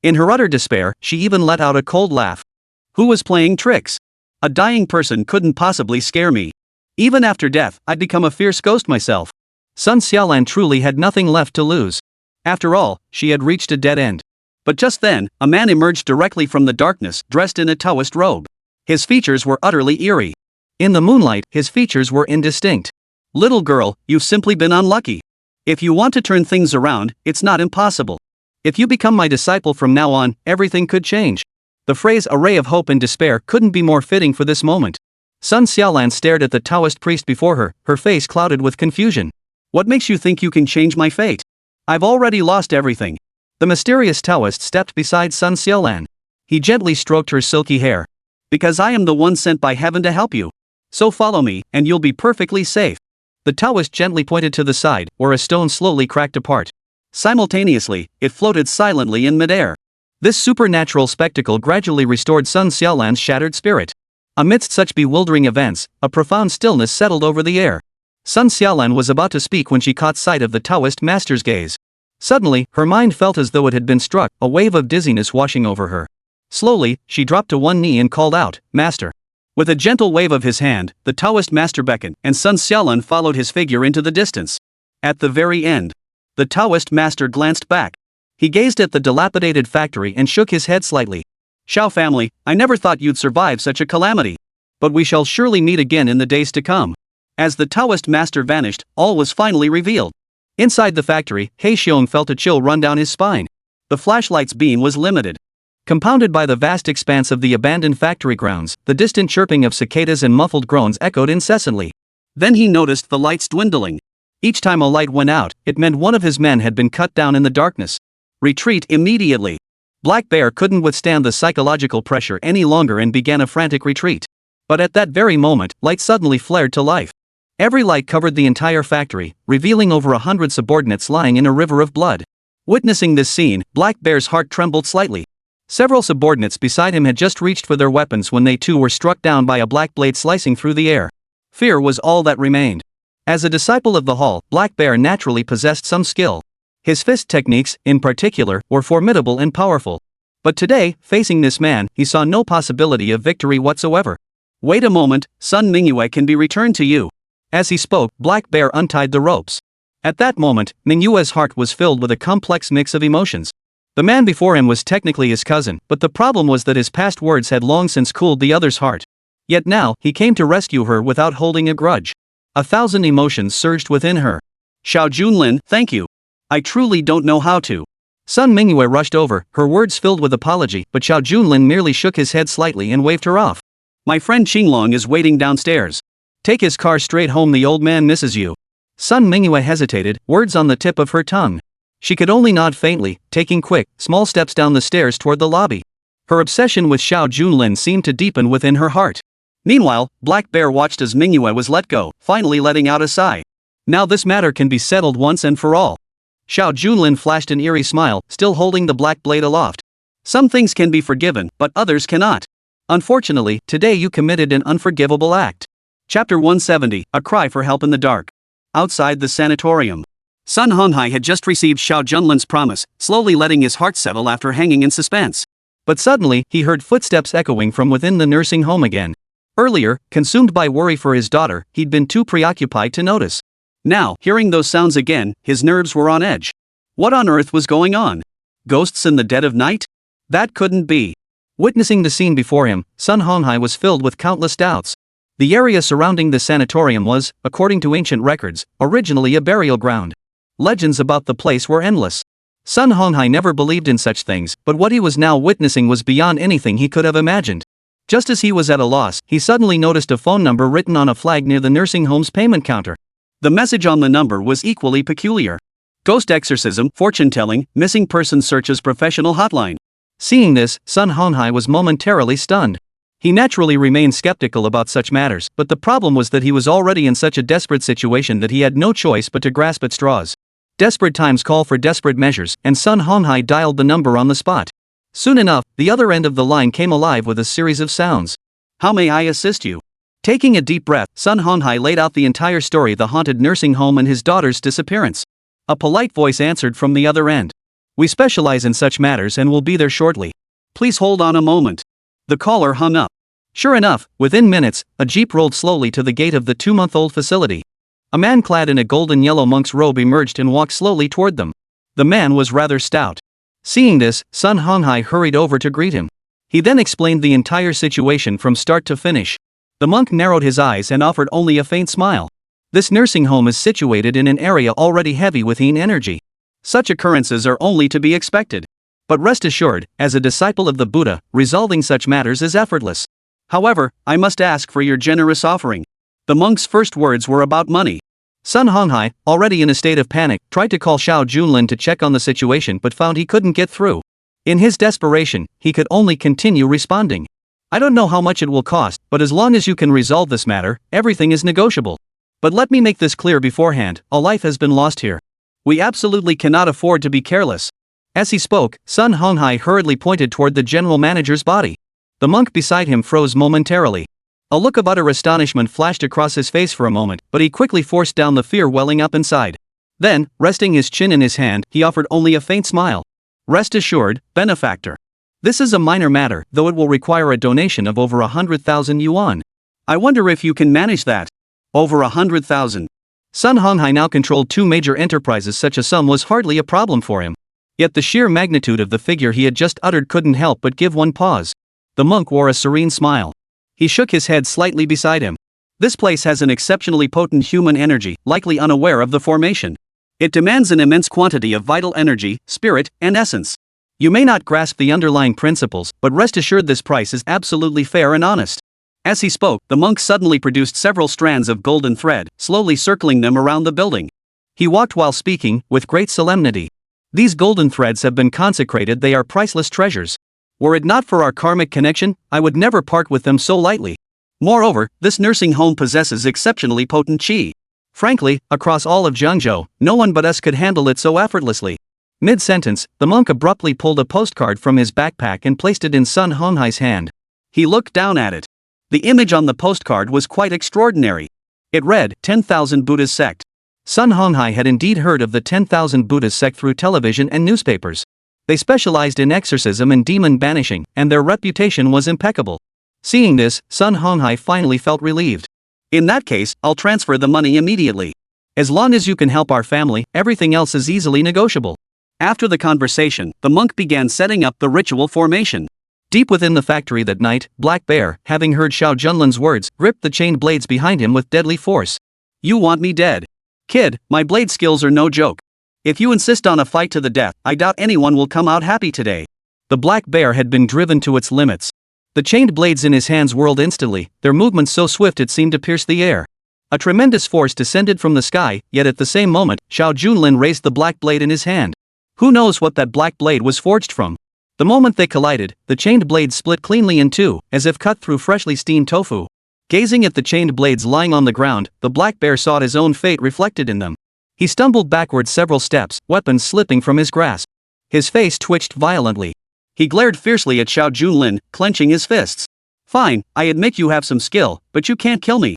Speaker 2: In her utter despair, she even let out a cold laugh. Who was playing tricks? A dying person couldn't possibly scare me.
Speaker 1: Even after death, I'd become a fierce ghost myself.
Speaker 2: Sun Xiaolan truly had nothing left to lose. After all, she had reached a dead end.
Speaker 1: But just then, a man emerged directly from the darkness, dressed in a Taoist robe. His features were utterly eerie.
Speaker 2: In the moonlight, his features were indistinct.
Speaker 1: Little girl, you've simply been unlucky. If you want to turn things around, it's not impossible.
Speaker 2: If you become my disciple from now on, everything could change. The phrase "a ray of hope and despair" couldn't be more fitting for this moment. Sun Xiaolan stared at the Taoist priest before her face clouded with confusion.
Speaker 1: What makes you think you can change my fate? I've already lost everything.
Speaker 2: The mysterious Taoist stepped beside Sun Xiaolan. He gently stroked her silky hair.
Speaker 1: Because I am the one sent by heaven to help you. So follow me, and you'll be perfectly safe.
Speaker 2: The Taoist gently pointed to the side, where a stone slowly cracked apart.
Speaker 1: Simultaneously, it floated silently in midair.
Speaker 2: This supernatural spectacle gradually restored Sun Xiaolan's shattered spirit. Amidst such bewildering events, a profound stillness settled over the air. Sun Xiaolan was about to speak when she caught sight of the Taoist master's gaze. Suddenly, her mind felt as though it had been struck, a wave of dizziness washing over her. Slowly, she dropped to one knee and called out, "Master."
Speaker 1: With a gentle wave of his hand, the Taoist master beckoned, and Sun Xiaolan followed his figure into the distance. At the very end, the Taoist master glanced back. He gazed at the dilapidated factory and shook his head slightly. "Xiao family, I never thought you'd survive such a calamity. But we shall surely meet again in the days to come." As the Taoist master vanished, all was finally revealed.
Speaker 2: Inside the factory, He Xiong felt a chill run down his spine.
Speaker 1: The flashlight's beam was limited.
Speaker 2: Compounded by the vast expanse of the abandoned factory grounds, the distant chirping of cicadas and muffled groans echoed incessantly.
Speaker 1: Then he noticed the lights dwindling.
Speaker 2: Each time a light went out, it meant one of his men had been cut down in the darkness.
Speaker 1: Retreat immediately.
Speaker 2: Black Bear couldn't withstand the psychological pressure any longer and began a frantic retreat. But at that very moment, light suddenly flared to life. Every light covered the entire factory, revealing over 100 subordinates lying in a river of blood. Witnessing this scene, Black Bear's heart trembled slightly. Several subordinates beside him had just reached for their weapons when they too were struck down by a black blade slicing through the air. Fear was all that remained. As a disciple of the Hall, Black Bear naturally possessed some skill. His fist techniques, in particular, were formidable and powerful. But today, facing this man, he saw no possibility of victory whatsoever.
Speaker 1: "Wait a moment, Sun Mingyue can be returned to you."
Speaker 2: As he spoke, Black Bear untied the ropes. At that moment, Mingyue's heart was filled with a complex mix of emotions. The man before him was technically his cousin, but the problem was that his past words had long since cooled the other's heart. Yet now, he came to rescue her without holding a grudge. 1,000 emotions surged within her.
Speaker 1: "Xiao Junlin, thank you. I truly don't know how to."
Speaker 2: Sun Mingyue rushed over, her words filled with apology, but Xiao Junlin merely shook his head slightly and waved her off.
Speaker 1: "My friend Qinglong is waiting downstairs.
Speaker 2: Take his car straight home, the old man misses you." Sun Mingyue hesitated, words on the tip of her tongue. She could only nod faintly, taking quick, small steps down the stairs toward the lobby. Her obsession with Xiao Junlin seemed to deepen within her heart.
Speaker 1: Meanwhile, Black Bear watched as Mingyue was let go, finally letting out a sigh.
Speaker 2: Now this matter can be settled once and for all. Xiao Junlin flashed an eerie smile, still holding the black blade aloft.
Speaker 1: "Some things can be forgiven, but others cannot.
Speaker 2: Unfortunately, today you committed an unforgivable act."
Speaker 1: Chapter 170, A Cry for Help in the Dark. Outside the sanatorium, Sun Honghai had just received Xiao Junlin's promise, slowly letting his heart settle after hanging in suspense.
Speaker 2: But suddenly, he heard footsteps echoing from within the nursing home again. Earlier, consumed by worry for his daughter, he'd been too preoccupied to notice.
Speaker 1: Now, hearing those sounds again, his nerves were on edge. What on earth was going on? Ghosts in the dead of night? That couldn't be.
Speaker 2: Witnessing the scene before him, Sun Honghai was filled with countless doubts. The area surrounding the sanatorium was, according to ancient records, originally a burial ground. Legends about the place were endless. Sun Honghai never believed in such things, but what he was now witnessing was beyond anything he could have imagined. Just as he was at a loss, he suddenly noticed a phone number written on a flag near the nursing home's payment counter.
Speaker 1: The message on the number was equally peculiar. Ghost exorcism, fortune-telling, missing person searches professional hotline.
Speaker 2: Seeing this, Sun Honghai was momentarily stunned. He naturally remained skeptical about such matters, but the problem was that he was already in such a desperate situation that he had no choice but to grasp at straws. Desperate times call for desperate measures, and Sun Honghai dialed the number on the spot. Soon enough, the other end of the line came alive with a series of sounds.
Speaker 1: "How may I assist you?"
Speaker 2: Taking a deep breath, Sun Honghai laid out the entire story: the haunted nursing home and his daughter's disappearance. A polite voice answered from the other end. "We specialize in such matters and will be there shortly. Please hold on a moment." The caller hung up. Sure enough, within minutes, a jeep rolled slowly to the gate of the 2-month-old facility. A man clad in a golden-yellow monk's robe emerged and walked slowly toward them. The man was rather stout. Seeing this, Sun Honghai hurried over to greet him. He then explained the entire situation from start to finish. The monk narrowed his eyes and offered only a faint smile. This nursing home is situated in an area already heavy with yin energy. Such occurrences are only to be expected. But rest assured, as a disciple of the Buddha, resolving such matters is effortless. However, I must ask for your generous offering. The monk's first words were about money. Sun Honghai, already in a state of panic, tried to call Xiao Junlin to check on the situation but found he couldn't get through. In his desperation, he could only continue responding. I don't know how much it will cost, but as long as you can resolve this matter, everything is negotiable. But let me make this clear beforehand, a life has been lost here. We absolutely cannot afford to be careless. As he spoke, Sun Honghai hurriedly pointed toward the general manager's body. The monk beside him froze momentarily. A look of utter astonishment flashed across his face for a moment, but he quickly forced down the fear welling up inside. Then, resting his chin in his hand, he offered only a faint smile. Rest assured, benefactor. This is a minor matter, though it will require a donation of over 100,000 yuan. I wonder if you can manage that. Over 100,000. Sun Honghai now controlled 2 major enterprises. Such a sum was hardly a problem for him. Yet the sheer magnitude of the figure he had just uttered couldn't help but give one pause. The monk wore a serene smile. He shook his head slightly beside him. This place has an exceptionally potent human energy, likely unaware of the formation. It demands an immense quantity of vital energy, spirit, and essence. You may not grasp the underlying principles, but rest assured this price is absolutely fair and honest. As he spoke, the monk suddenly produced several strands of golden thread, slowly circling them around the building. He walked while speaking, with great solemnity. These golden threads have been consecrated. They are priceless treasures. Were it not for our karmic connection, I would never part with them so lightly. Moreover, this nursing home possesses exceptionally potent qi. Frankly, across all of Jiangzhou, no one but us could handle it so effortlessly. Mid-sentence, the monk abruptly pulled a postcard from his backpack and placed it in Sun Honghai's hand. He looked down at it. The image on the postcard was quite extraordinary. It read, 10,000 Buddhist sect. Sun Honghai had indeed heard of the 10,000 Buddhist sect through television and newspapers. They specialized in exorcism and demon banishing, and their reputation was impeccable. Seeing this, Sun Honghai finally felt relieved. In that case, I'll transfer the money immediately. As long as you can help our family, everything else is easily negotiable. After the conversation, the monk began setting up the ritual formation. Deep within the factory that night, Black Bear, having heard Xiao Junlin's words, gripped the chained blades behind him with deadly force. You want me dead? Kid, my blade skills are no joke. If you insist on a fight to the death, I doubt anyone will come out happy today. The Black Bear had been driven to its limits. The chained blades in his hands whirled instantly, their movements so swift it seemed to pierce the air. A tremendous force descended from the sky, yet at the same moment, Xiao Junlin raised the black blade in his hand. Who knows what that black blade was forged from? The moment they collided, the chained blades split cleanly in two, as if cut through freshly steamed tofu. Gazing at the chained blades lying on the ground, the Black Bear saw his own fate reflected in them. He stumbled backward several steps, weapons slipping from his grasp. His face twitched violently. He glared fiercely at Xiao Junlin, clenching his fists. Fine, I admit you have some skill, but you can't kill me.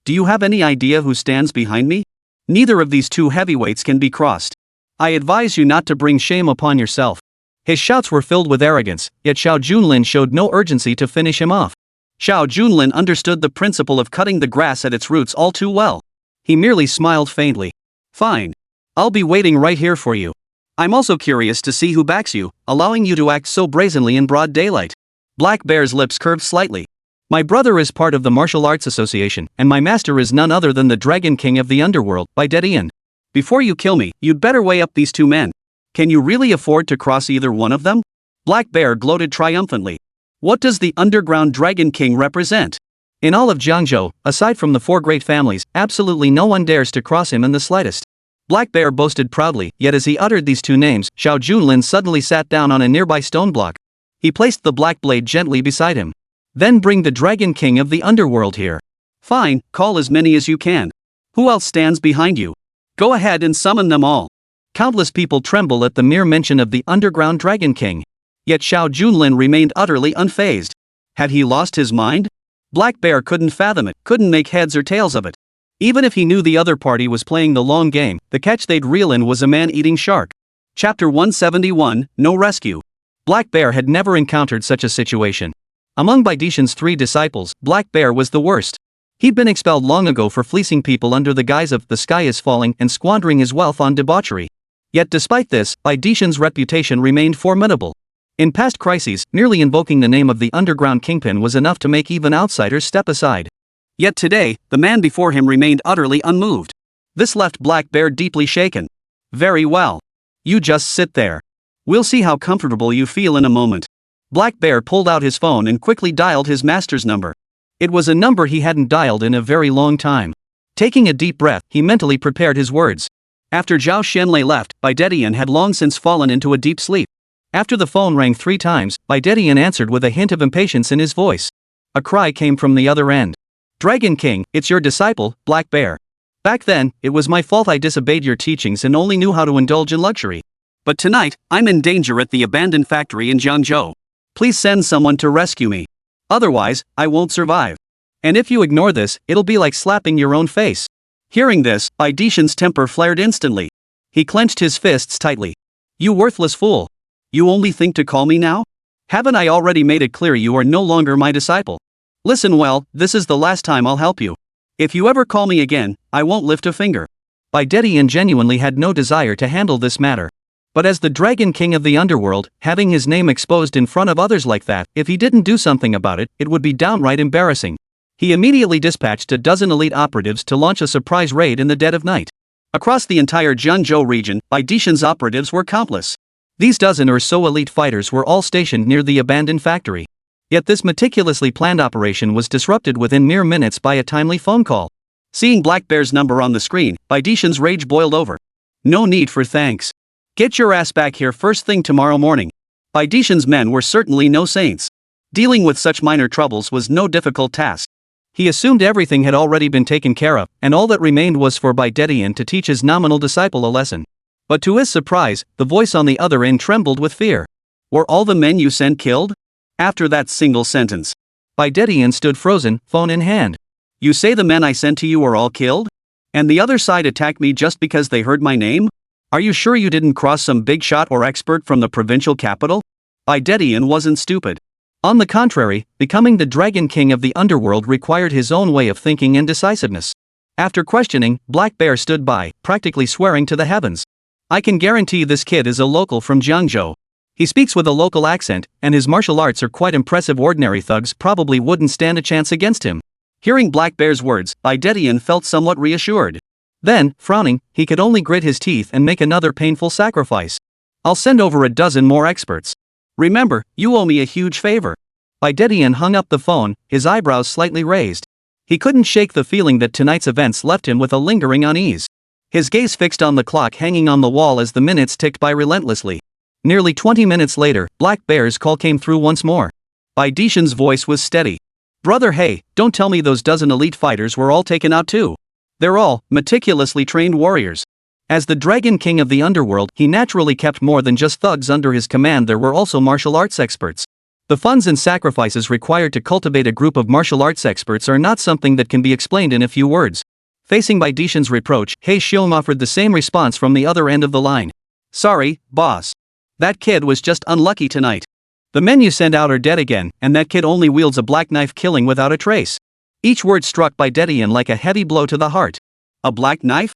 Speaker 2: Do you have any idea who stands behind me? Neither of these two heavyweights can be crossed. I advise you not to bring shame upon yourself. His shouts were filled with arrogance, yet Xiao Junlin showed no urgency to finish him off. Xiao Junlin understood the principle of cutting the grass at its roots all too well. He merely smiled faintly. Fine. I'll be waiting right here for you. I'm also curious to see who backs you, allowing you to act so brazenly in broad daylight. Black Bear's lips curved slightly. My brother is part of the Martial Arts Association, and my master is none other than the Dragon King of the Underworld, by Dedian. Before you kill me, you'd better weigh up these two men. Can you really afford to cross either one of them? Black Bear gloated triumphantly. What does the Underground Dragon King represent? In all of Jiangzhou, aside from the four great families, absolutely no one dares to cross him in the slightest. Black Bear boasted proudly, yet as he uttered these two names, Xiao Junlin suddenly sat down on a nearby stone block. He placed the black blade gently beside him. Then bring the Dragon King of the Underworld here. Fine, call as many as you can. Who else stands behind you? Go ahead and summon them all. Countless people tremble at the mere mention of the Underground Dragon King. Yet Xiao Junlin remained utterly unfazed. Had he lost his mind? Black Bear couldn't fathom it, couldn't make heads or tails of it. Even if he knew the other party was playing the long game, the catch they'd reel in was a man-eating shark. Chapter 171, No Rescue. Black Bear had never encountered such a situation. Among Baidishan's 3 disciples, Black Bear was the worst. He'd been expelled long ago for fleecing people under the guise of the sky is falling and squandering his wealth on debauchery. Yet despite this, Baidishan's reputation remained formidable. In past crises, merely invoking the name of the underground kingpin was enough to make even outsiders step aside. Yet today, the man before him remained utterly unmoved. This left Black Bear deeply shaken. Very well. You just sit there. We'll see how comfortable you feel in a moment. Black Bear pulled out his phone and quickly dialed his master's number. It was a number he hadn't dialed in a very long time. Taking a deep breath, he mentally prepared his words. After Zhao Xianlei left, Baidetian had long since fallen into a deep sleep. After the phone rang 3 times, Baidetian answered with a hint of impatience in his voice. A cry came from the other end. Dragon King, it's your disciple, Black Bear. Back then, it was my fault I disobeyed your teachings and only knew how to indulge in luxury. But tonight, I'm in danger at the abandoned factory in Jiangzhou. Please send someone to rescue me. Otherwise, I won't survive. And if you ignore this, it'll be like slapping your own face. Hearing this, Baidishan's temper flared instantly. He clenched his fists tightly. You worthless fool. You only think to call me now? Haven't I already made it clear you are no longer my disciple? Listen well, this is the last time I'll help you. If you ever call me again, I won't lift a finger. Baidetian genuinely had no desire to handle this matter. But as the Dragon King of the underworld, having his name exposed in front of others like that, if he didn't do something about it, it would be downright embarrassing. He immediately dispatched a dozen elite operatives to launch a surprise raid in the dead of night. Across the entire Jiangzhou region, Baidishan's operatives were countless. These dozen or so elite fighters were all stationed near the abandoned factory. Yet this meticulously planned operation was disrupted within mere minutes by a timely phone call. Seeing Black Bear's number on the screen, Baidishan's rage boiled over. No need for thanks. Get your ass back here first thing tomorrow morning. Baidishan's men were certainly no saints. Dealing with such minor troubles was no difficult task. He assumed everything had already been taken care of, and all that remained was for Baidetian to teach his nominal disciple a lesson. But to his surprise, the voice on the other end trembled with fear. Were all the men you sent killed? After that single sentence, Baidetian stood frozen, phone in hand. You say the men I sent to you are all killed? And the other side attacked me just because they heard my name? Are you sure you didn't cross some big shot or expert from the provincial capital? Baidetian wasn't stupid. On the contrary, becoming the Dragon King of the underworld required his own way of thinking and decisiveness. After questioning, Black Bear stood by, practically swearing to the heavens. I can guarantee this kid is a local from Jiangzhou. He speaks with a local accent, and his martial arts are quite impressive. Ordinary thugs probably wouldn't stand a chance against him. Hearing Black Bear's words, Baidetian felt somewhat reassured. Then, frowning, he could only grit his teeth and make another painful sacrifice. I'll send over a dozen more experts. Remember, you owe me a huge favor. Baidetian hung up the phone, his eyebrows slightly raised. He couldn't shake the feeling that tonight's events left him with a lingering unease. His gaze fixed on the clock hanging on the wall as the minutes ticked by relentlessly. Nearly 20 minutes later, Black Bear's call came through once more. Baidetian's voice was steady. Brother, hey, don't tell me those dozen elite fighters were all taken out too. They're all meticulously trained warriors. As the Dragon King of the underworld, he naturally kept more than just thugs under his command. There were also martial arts experts. The funds and sacrifices required to cultivate a group of martial arts experts are not something that can be explained in a few words. Facing Baidetian's reproach, He Xiong offered the same response from the other end of the line. Sorry, boss. That kid was just unlucky tonight. The men you sent out are dead again, and that kid only wields a black knife, killing without a trace. Each word struck Baidetian like a heavy blow to the heart. A black knife?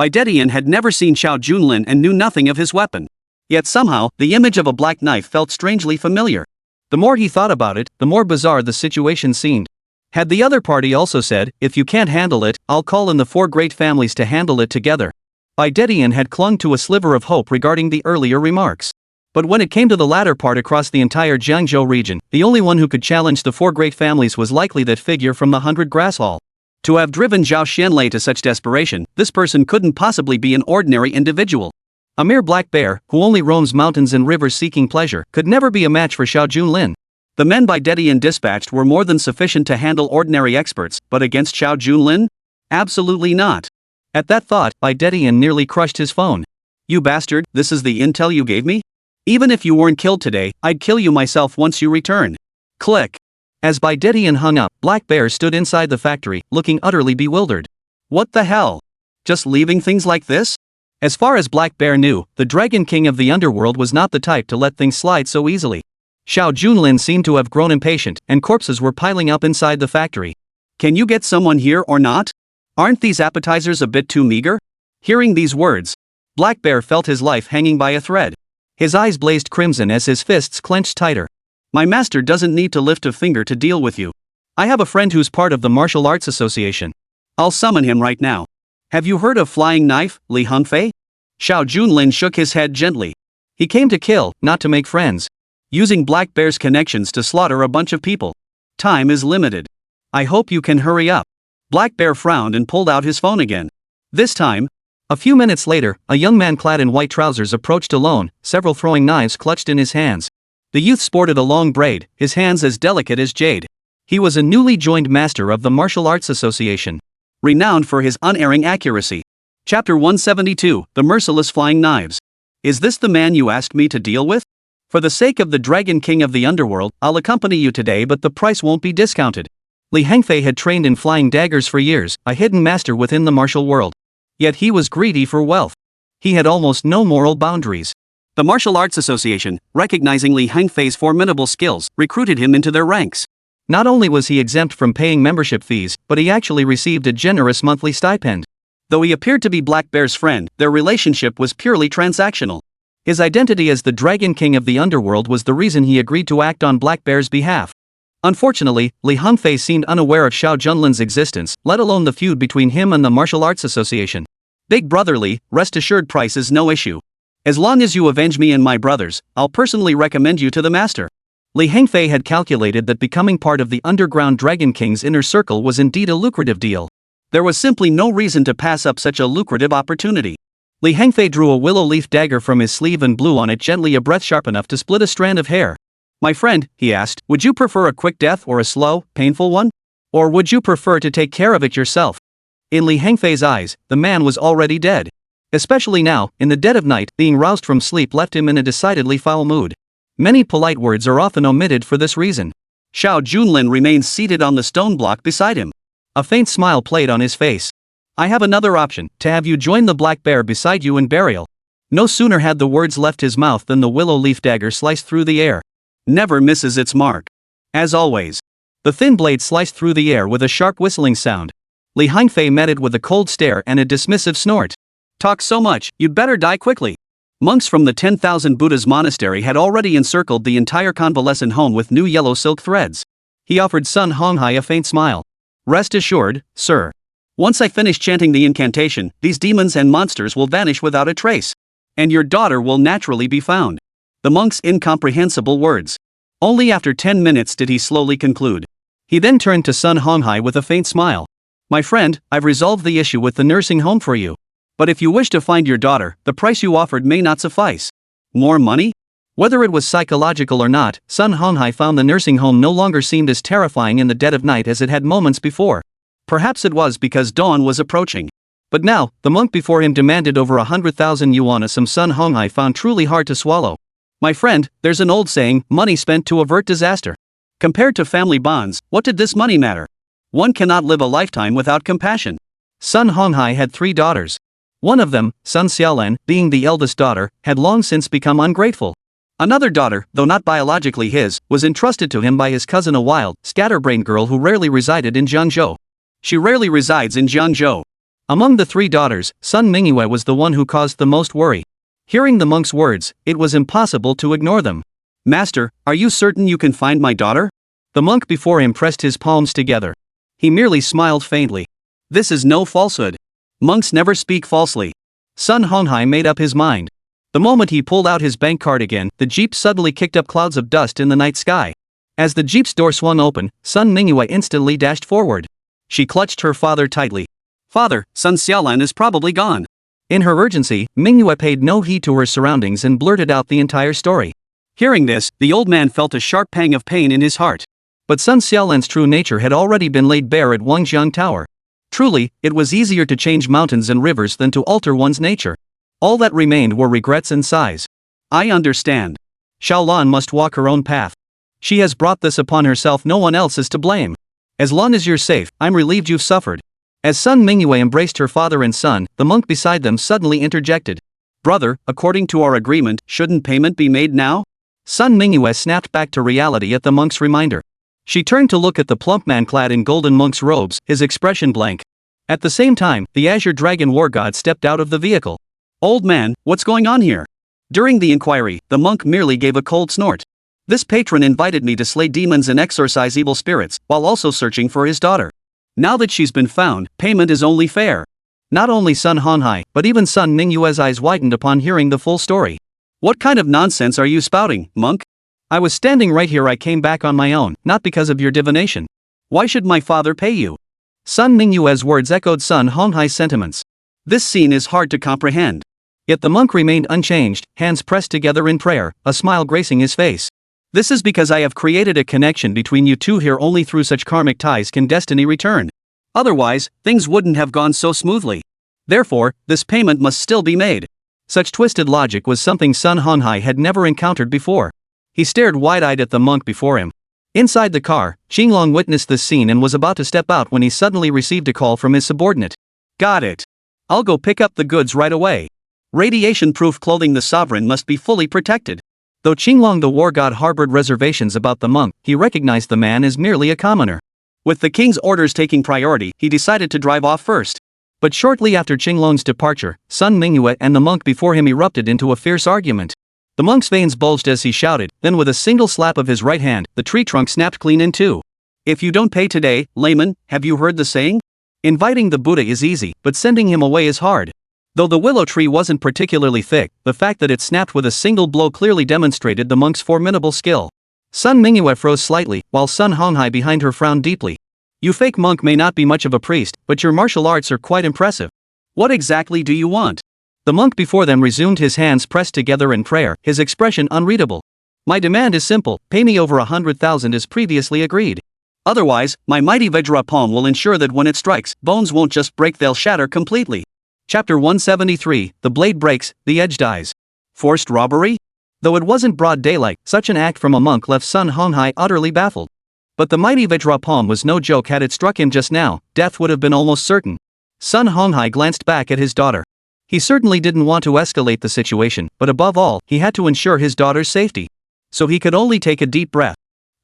Speaker 2: Baidetian had never seen Xiao Junlin and knew nothing of his weapon. Yet somehow, the image of a black knife felt strangely familiar. The more he thought about it, the more bizarre the situation seemed. Had the other party also said, if you can't handle it, I'll call in the 4 great families to handle it together? Baidetian had clung to a sliver of hope regarding the earlier remarks. But when it came to the latter part, across the entire Jiangzhou region, the only one who could challenge the 4 great families was likely that figure from the 100 Grass Hall. To have driven Zhao Xianlei to such desperation, this person couldn't possibly be an ordinary individual. A mere black bear, who only roams mountains and rivers seeking pleasure, could never be a match for Xiao Junlin. The men Baidetian dispatched were more than sufficient to handle ordinary experts, but against Xiao Junlin? Absolutely not. At that thought, Baidetian nearly crushed his phone. You bastard, this is the intel you gave me? Even if you weren't killed today, I'd kill you myself once you return. Click. As Baidetian hung up, Black Bear stood inside the factory, looking utterly bewildered. What the hell? Just leaving things like this? As far as Black Bear knew, the Dragon King of the underworld was not the type to let things slide so easily. Xiao Junlin seemed to have grown impatient, and corpses were piling up inside the factory.
Speaker 1: Can you get someone here or not? Aren't these appetizers a bit too meager? Hearing these words, Black Bear felt his life hanging by a thread.
Speaker 2: His eyes blazed crimson as his fists clenched tighter.
Speaker 1: My master doesn't need to lift a finger to deal with you. I have a friend who's part of the Martial Arts Association. I'll summon him right now. Have you heard of Flying Knife, Li Hengfei? Xiao Junlin shook his head gently.
Speaker 2: He came to kill, not to make friends.
Speaker 1: Using Black Bear's connections to slaughter a bunch of people. Time is limited. I hope you can hurry up. Black Bear frowned and pulled out his phone again. This time,
Speaker 2: a few minutes later, a young man clad in white trousers approached alone, several throwing knives clutched in his hands. The youth sported a long braid, his hands as delicate as jade. He was a newly joined master of the Martial Arts Association,
Speaker 1: renowned for his unerring accuracy. Chapter 172, The Merciless Flying Knives. Is this the man you asked me to deal with? For the sake of the Dragon King of the Underworld, I'll accompany you today, but the price won't be discounted. Li Hengfei had trained in flying daggers for years, a hidden master within the martial world. Yet he was greedy for wealth. He had almost no moral boundaries. The Martial Arts Association, recognizing Li Hengfei's formidable skills, recruited him into their ranks.
Speaker 2: Not only was he exempt from paying membership fees, but he actually received a generous monthly stipend.
Speaker 1: Though he appeared to be Black Bear's friend, their relationship was purely transactional.
Speaker 2: His identity as the Dragon King of the Underworld was the reason he agreed to act on Black Bear's behalf. Unfortunately, Li Hengfei seemed unaware of Xiao Junlin's existence, let alone the feud between him and the Martial Arts Association. Big brotherly, rest assured price is no issue. As long as you avenge me and my brothers, I'll personally recommend you to the master. Li Hengfei had calculated that becoming part of the underground Dragon King's inner circle was indeed a lucrative deal.
Speaker 1: There was simply no reason to pass up such a lucrative opportunity.
Speaker 2: Li Hengfei drew a willow leaf dagger from his sleeve and blew on it gently, a breath sharp enough to split a strand of hair.
Speaker 1: My friend, he asked, would you prefer a quick death or a slow, painful one? Or would you prefer to take care of it yourself?
Speaker 2: In Li Hengfei's eyes, the man was already dead. Especially now, in the dead of night, being roused from sleep left him in a decidedly foul mood. Many polite words are often omitted for this reason.
Speaker 1: Xiao Junlin remained seated on the stone block beside him.
Speaker 2: A faint smile played on his face. I have another option, to have you join the Black Bear beside you in burial. No sooner had the words left his mouth than the willow leaf dagger sliced through the air.
Speaker 1: Never misses its mark. As always.
Speaker 2: The thin blade sliced through the air with a sharp whistling sound. Li Hengfei met it with a cold stare and a dismissive snort.
Speaker 1: Talk so much, you'd better die quickly. Monks from the 10,000 Buddhas monastery had already encircled the entire convalescent home with new yellow silk threads.
Speaker 2: He offered Sun Honghai a faint smile. Rest assured, sir.
Speaker 1: Once I finish chanting the incantation, these demons and monsters will vanish without a trace. And your daughter will naturally be found. The monk's incomprehensible words. Only after 10 minutes did he slowly conclude.
Speaker 2: He then turned to Sun Honghai with a faint smile. My friend, I've resolved the issue with the nursing home for you. But if you wish to find your daughter, the price you offered may not suffice.
Speaker 1: More money?
Speaker 2: Whether it was psychological or not, Sun Honghai found the nursing home no longer seemed as terrifying in the dead of night as it had moments before.
Speaker 1: Perhaps it was because dawn was approaching.
Speaker 2: But now, the monk before him demanded over 100,000 yuan, a sum Sun Honghai found truly hard to swallow.
Speaker 1: My friend, there's an old saying, money spent to avert disaster. Compared to family bonds, what did this money matter? One cannot live a lifetime without compassion.
Speaker 2: Sun Honghai had 3 daughters. One of them, Sun Xiaolan, being the eldest daughter, had long since become ungrateful. Another daughter, though not biologically his, was entrusted to him by his cousin, a wild, scatterbrained girl who rarely resided in Jiangzhou.
Speaker 1: She rarely resides in Jiangzhou.
Speaker 2: Among the 3 daughters, Sun Mingyue was the one who caused the most worry. Hearing the monk's words, it was impossible to ignore them.
Speaker 1: Master, are you certain you can find my daughter?
Speaker 2: The monk before him pressed his palms together. He merely smiled faintly.
Speaker 1: This is no falsehood. Monks never speak falsely.
Speaker 2: Sun Honghai made up his mind. The moment he pulled out his bank card again, the jeep suddenly kicked up clouds of dust in the night sky. As the jeep's door swung open, Sun Mingyue instantly dashed forward. She clutched her father tightly.
Speaker 1: Father, Sun Xiaolan is probably gone.
Speaker 2: In her urgency, Mingyue paid no heed to her surroundings and blurted out the entire story.
Speaker 1: Hearing this, the old man felt a sharp pang of pain in his heart.
Speaker 2: But Sun Xiaolan's true nature had already been laid bare at Wangjiang Tower. Truly, it was easier to change mountains and rivers than to alter one's nature. All that remained were regrets and sighs.
Speaker 1: I understand.
Speaker 2: Xiaolan must walk her own path. She has brought this upon herself, no one else is to blame. As long as you're safe, I'm relieved you've suffered. As Sun Mingyue embraced her father and son, the monk beside them suddenly interjected.
Speaker 1: Brother, according to our agreement, shouldn't payment be made now?
Speaker 2: Sun Mingyue snapped back to reality at the monk's reminder. She turned to look at the plump man clad in golden monk's robes, his expression blank. At the same time, the Azure Dragon War God stepped out of the vehicle.
Speaker 1: Old man, what's going on here? During the inquiry, the monk merely gave a cold snort. This patron invited me to slay demons and exorcise evil spirits, while also searching for his daughter. Now that she's been found, payment is only fair.
Speaker 2: Not only Sun Honghai, but even Sun Mingyue's eyes widened upon hearing the full story.
Speaker 1: What kind of nonsense are you spouting, monk?
Speaker 2: I was standing right here. I came back on my own, not because of your divination.
Speaker 1: Why should my father pay you?
Speaker 2: Sun Mingyue's words echoed Sun Honghai's sentiments.
Speaker 1: This scene is hard to comprehend.
Speaker 2: Yet the monk remained unchanged, hands pressed together in prayer, a smile gracing his face.
Speaker 1: This is because I have created a connection between you two here. Only through such karmic ties can destiny return. Otherwise, things wouldn't have gone so smoothly. Therefore, this payment must still be made.
Speaker 2: Such twisted logic was something Sun Honghai had never encountered before. He stared wide-eyed at the monk before him. Inside the car, Qinglong witnessed this scene and was about to step out when he suddenly received a call from his subordinate.
Speaker 1: Got it. I'll go pick up the goods right away. Radiation-proof clothing. The sovereign must be fully protected.
Speaker 2: Though Qinglong the war god harbored reservations about the monk, he recognized the man as merely a commoner.
Speaker 1: With the king's orders taking priority, he decided to drive off first.
Speaker 2: But shortly after Qinglong's departure, Sun Mingyue and the monk before him erupted into a fierce argument. The monk's veins bulged as he shouted, then with a single slap of his right hand, the tree trunk snapped clean in two.
Speaker 1: If you don't pay today, layman, have you heard the saying? Inviting the Buddha is easy, but sending him away is hard. Though the willow tree wasn't particularly thick, the fact that it snapped with a single blow clearly demonstrated the monk's formidable skill.
Speaker 2: Sun Mingyue froze slightly, while Sun Honghai behind her frowned deeply.
Speaker 1: You fake monk may not be much of a priest, but your martial arts are quite impressive. What exactly do you want?
Speaker 2: The monk before them resumed, his hands pressed together in prayer, his expression unreadable.
Speaker 1: My demand is simple, pay me over 100,000 as previously agreed. Otherwise, my mighty Vajra palm will ensure that when it strikes, bones won't just break, they'll shatter completely.
Speaker 2: Chapter 173, The Blade Breaks, the Edge Dies.
Speaker 1: Forced robbery?
Speaker 2: Though it wasn't broad daylight, such an act from a monk left Sun Honghai utterly baffled. But the mighty Vajra palm was no joke. Had it struck him just now, death would have been almost certain. Sun Honghai glanced back at his daughter. He certainly didn't want to escalate the situation, but above all, he had to ensure his daughter's safety. So he could only take a deep breath.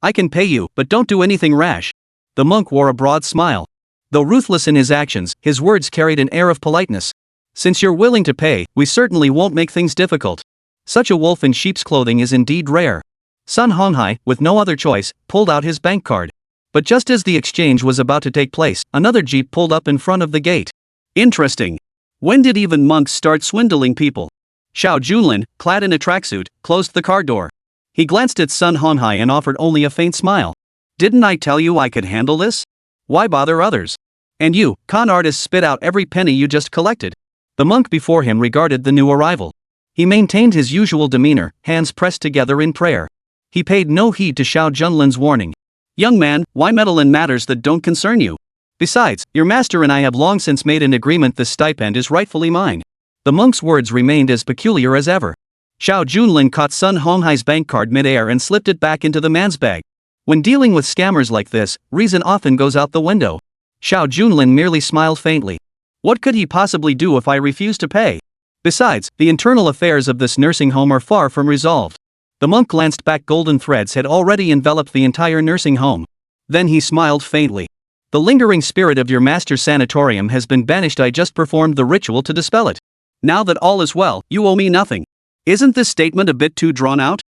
Speaker 2: I can pay you, but don't do anything rash. The monk wore a broad smile. Though ruthless in his actions, his words carried an air of politeness. Since you're willing to pay, we certainly won't make things difficult. Such a wolf in sheep's clothing is indeed rare. Sun Honghai, with no other choice, pulled out his bank card. But just as the exchange was about to take place, another jeep pulled up in front of the gate.
Speaker 1: Interesting. When did even monks start swindling people? Xiao Junlin, clad in a tracksuit, closed the car door. He glanced at Sun Honghai and offered only a faint smile. Didn't I tell you I could handle this? Why bother others? And you, con artist, spit out every penny you just collected.
Speaker 2: The monk before him regarded the new arrival. He maintained his usual demeanor, hands pressed together in prayer. He paid no heed to Xiao Junlin's warning.
Speaker 1: Young man, why meddle in matters that don't concern you? Besides, your master and I have long since made an agreement. This stipend is rightfully mine.
Speaker 2: The monk's words remained as peculiar as ever.
Speaker 1: Xiao Junlin caught Sun Honghai's bank card mid-air and slipped it back into the man's bag.
Speaker 2: When dealing with scammers like this, reason often goes out the window.
Speaker 1: Xiao Junlin merely smiled faintly. What could he possibly do if I refuse to pay? Besides, the internal affairs of this nursing home are far from resolved. The monk glanced back. Golden threads had already enveloped the entire nursing home. Then he smiled faintly. The lingering spirit of your master's sanatorium has been banished. I just performed the ritual to dispel it. Now that all is well, you owe me nothing. Isn't this statement a bit too drawn out?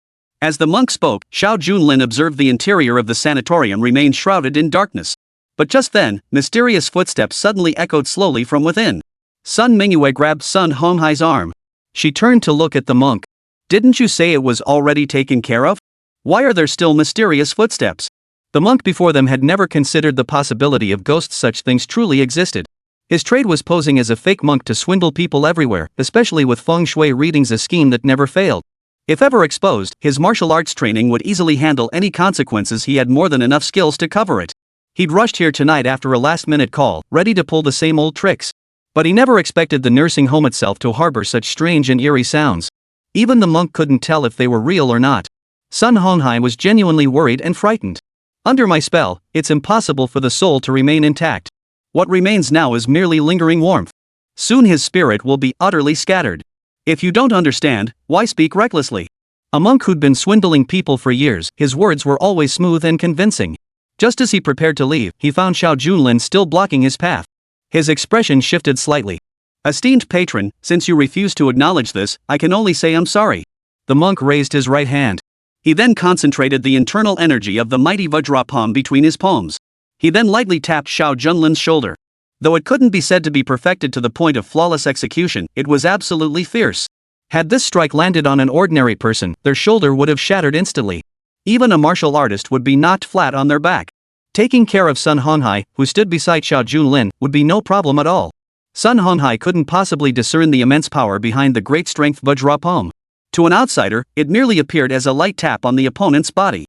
Speaker 1: As the monk spoke, Xiao Junlin observed the interior of the sanatorium remained shrouded in darkness. But just then, mysterious footsteps suddenly echoed slowly from within. Sun Mingyue grabbed Sun Honghai's arm. She turned to look at the monk. Didn't you say it was already taken care of? Why are there still mysterious footsteps? The monk before them had never considered the possibility of ghosts. Such things truly existed. His trade was posing as a fake monk to swindle people everywhere, especially with feng shui readings, a scheme that never failed. If ever exposed, his martial arts training would easily handle any consequences. He had more than enough skills to cover it. He'd rushed here tonight after a last-minute call, ready to pull the same old tricks. But he never expected the nursing home itself to harbor such strange and eerie sounds. Even the monk couldn't tell if they were real or not. Sun Honghai was genuinely worried and frightened. Under my spell, it's impossible for the soul to remain intact. What remains now is merely lingering warmth. Soon his spirit will be utterly scattered. If you don't understand, why speak recklessly?
Speaker 2: A monk who'd been swindling people for years, his words were always smooth and convincing. Just as he prepared to leave, he found Xiao Junlin still blocking his path. His expression shifted slightly.
Speaker 1: Esteemed patron, since you refuse to acknowledge this, I can only say I'm sorry.
Speaker 2: The monk raised his right hand.
Speaker 1: He then concentrated the internal energy of the mighty Vajra palm between his palms. He then lightly tapped Xiao Junlin's shoulder. Though it couldn't be said to be perfected to the point of flawless execution, it was absolutely fierce. Had this strike landed on an ordinary person, their shoulder would have shattered instantly. Even a martial artist would be knocked flat on their back. Taking care of Sun Honghai, who stood beside Xiao Junlin, would be no problem at all. Sun Honghai couldn't possibly discern the immense power behind the great strength Vajra palm. To an outsider, it merely appeared as a light tap on the opponent's body.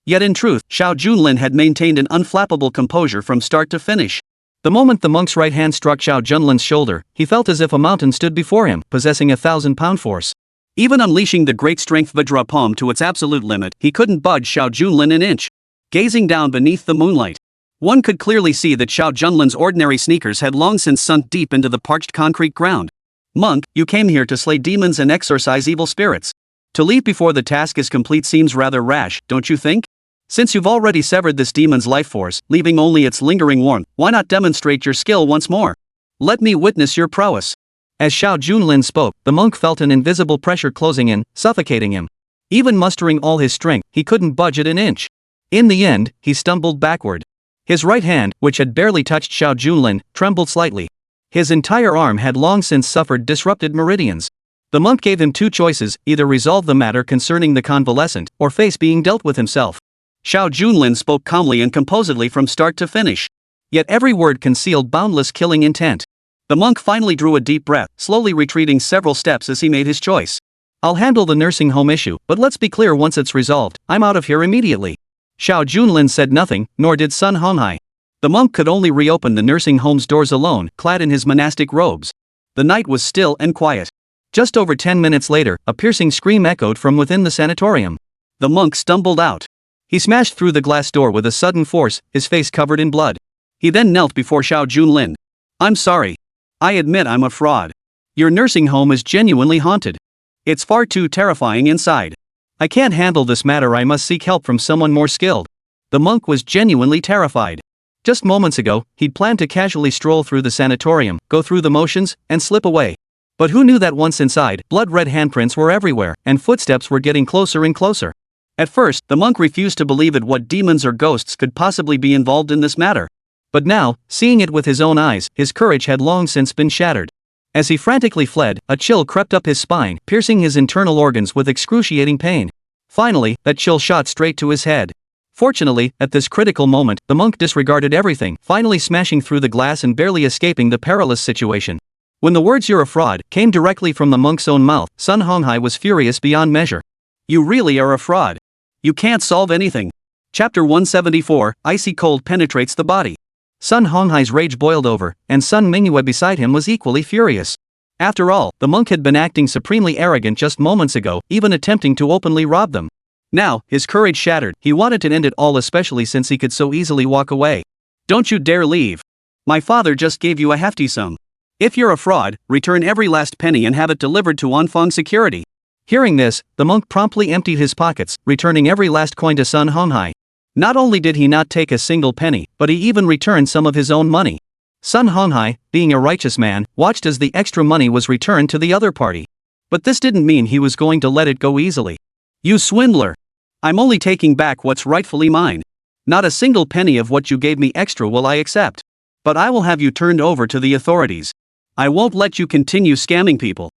Speaker 1: Yet in truth, Xiao Junlin had maintained an unflappable composure from start to finish. The moment the monk's right hand struck Xiao Junlin's shoulder, he felt as if a mountain stood before him, possessing 1,000-pound force. Even unleashing the great strength Vajra palm to its absolute limit, he couldn't budge Xiao Junlin an inch. Gazing down beneath the moonlight, one could clearly see that Xiao Junlin's ordinary sneakers had long since sunk deep into the parched concrete ground. Monk, you came here to slay demons and exorcise evil spirits. To leave before the task is complete seems rather rash, don't you think? Since you've already severed this demon's life force, leaving only its lingering warmth, why not demonstrate your skill once more? Let me witness your prowess.
Speaker 2: As Xiao Junlin spoke, the monk felt an invisible pressure closing in, suffocating him. Even mustering all his strength, he couldn't budge it an inch. In the end, he stumbled backward. His right hand, which had barely touched Xiao Junlin, trembled slightly. His entire arm had long since suffered disrupted meridians. The monk gave him two choices: either resolve the matter concerning the convalescent, or face being dealt with himself.
Speaker 1: Xiao Junlin spoke calmly and composedly from start to finish.
Speaker 2: Yet every word concealed boundless killing intent.
Speaker 1: The monk finally drew a deep breath, slowly retreating several steps as he made his choice.
Speaker 2: I'll handle the nursing home issue, but let's be clear, once it's resolved, I'm out of here immediately. Xiao Junlin said nothing, nor did Sun Honghai. The monk could only reopen the nursing home's doors alone, clad in his monastic robes. The night was still and quiet. Just over 10 minutes later, a piercing scream echoed from within the sanatorium.
Speaker 1: The monk stumbled out.
Speaker 2: He smashed through the glass door with a sudden force, his face covered in blood.
Speaker 1: He then knelt before Xiao Junlin. I'm sorry. I admit I'm a fraud. Your nursing home is genuinely haunted. It's far too terrifying inside. I can't handle this matter, I must seek help from someone more skilled. The monk was genuinely terrified. Just moments ago, he'd planned to casually stroll through the sanatorium, go through the motions, and slip away. But who knew that once inside, blood-red handprints were everywhere, and footsteps were getting closer and closer. At first, the monk refused to believe it what demons or ghosts could possibly be involved in this matter. But now, seeing it with his own eyes, his courage had long since been shattered. As he frantically fled, a chill crept up his spine, piercing his internal organs with excruciating pain. Finally, that chill shot straight to his head. Fortunately, at this critical moment, the monk disregarded everything, finally smashing through the glass and barely escaping the perilous situation. When the words "you're a fraud" came directly from the monk's own mouth, Sun Honghai was furious beyond measure. You really are a fraud. You can't solve anything. Chapter 174, Icy Cold Penetrates the Body.
Speaker 2: Sun Honghai's rage boiled over, and Sun Mingyue beside him was equally furious. After all, the monk had been acting supremely arrogant just moments ago, even attempting to openly rob them. Now, his courage shattered, he wanted to end it all, especially since he could so easily walk away.
Speaker 1: Don't you dare leave. My father just gave you a hefty sum. If you're a fraud, return every last penny and have it delivered to Anfang Security.
Speaker 2: Hearing this, the monk promptly emptied his pockets, returning every last coin to Sun Honghai. Not only did he not take a single penny, but he even returned some of his own money. Sun Honghai, being a righteous man, watched as the extra money was returned to the other party. But this didn't mean he was going to let it go easily. You swindler! I'm only taking back what's rightfully mine. Not a single penny of what you gave me extra will I accept. But I will have you turned over to the authorities. I won't let you continue scamming people.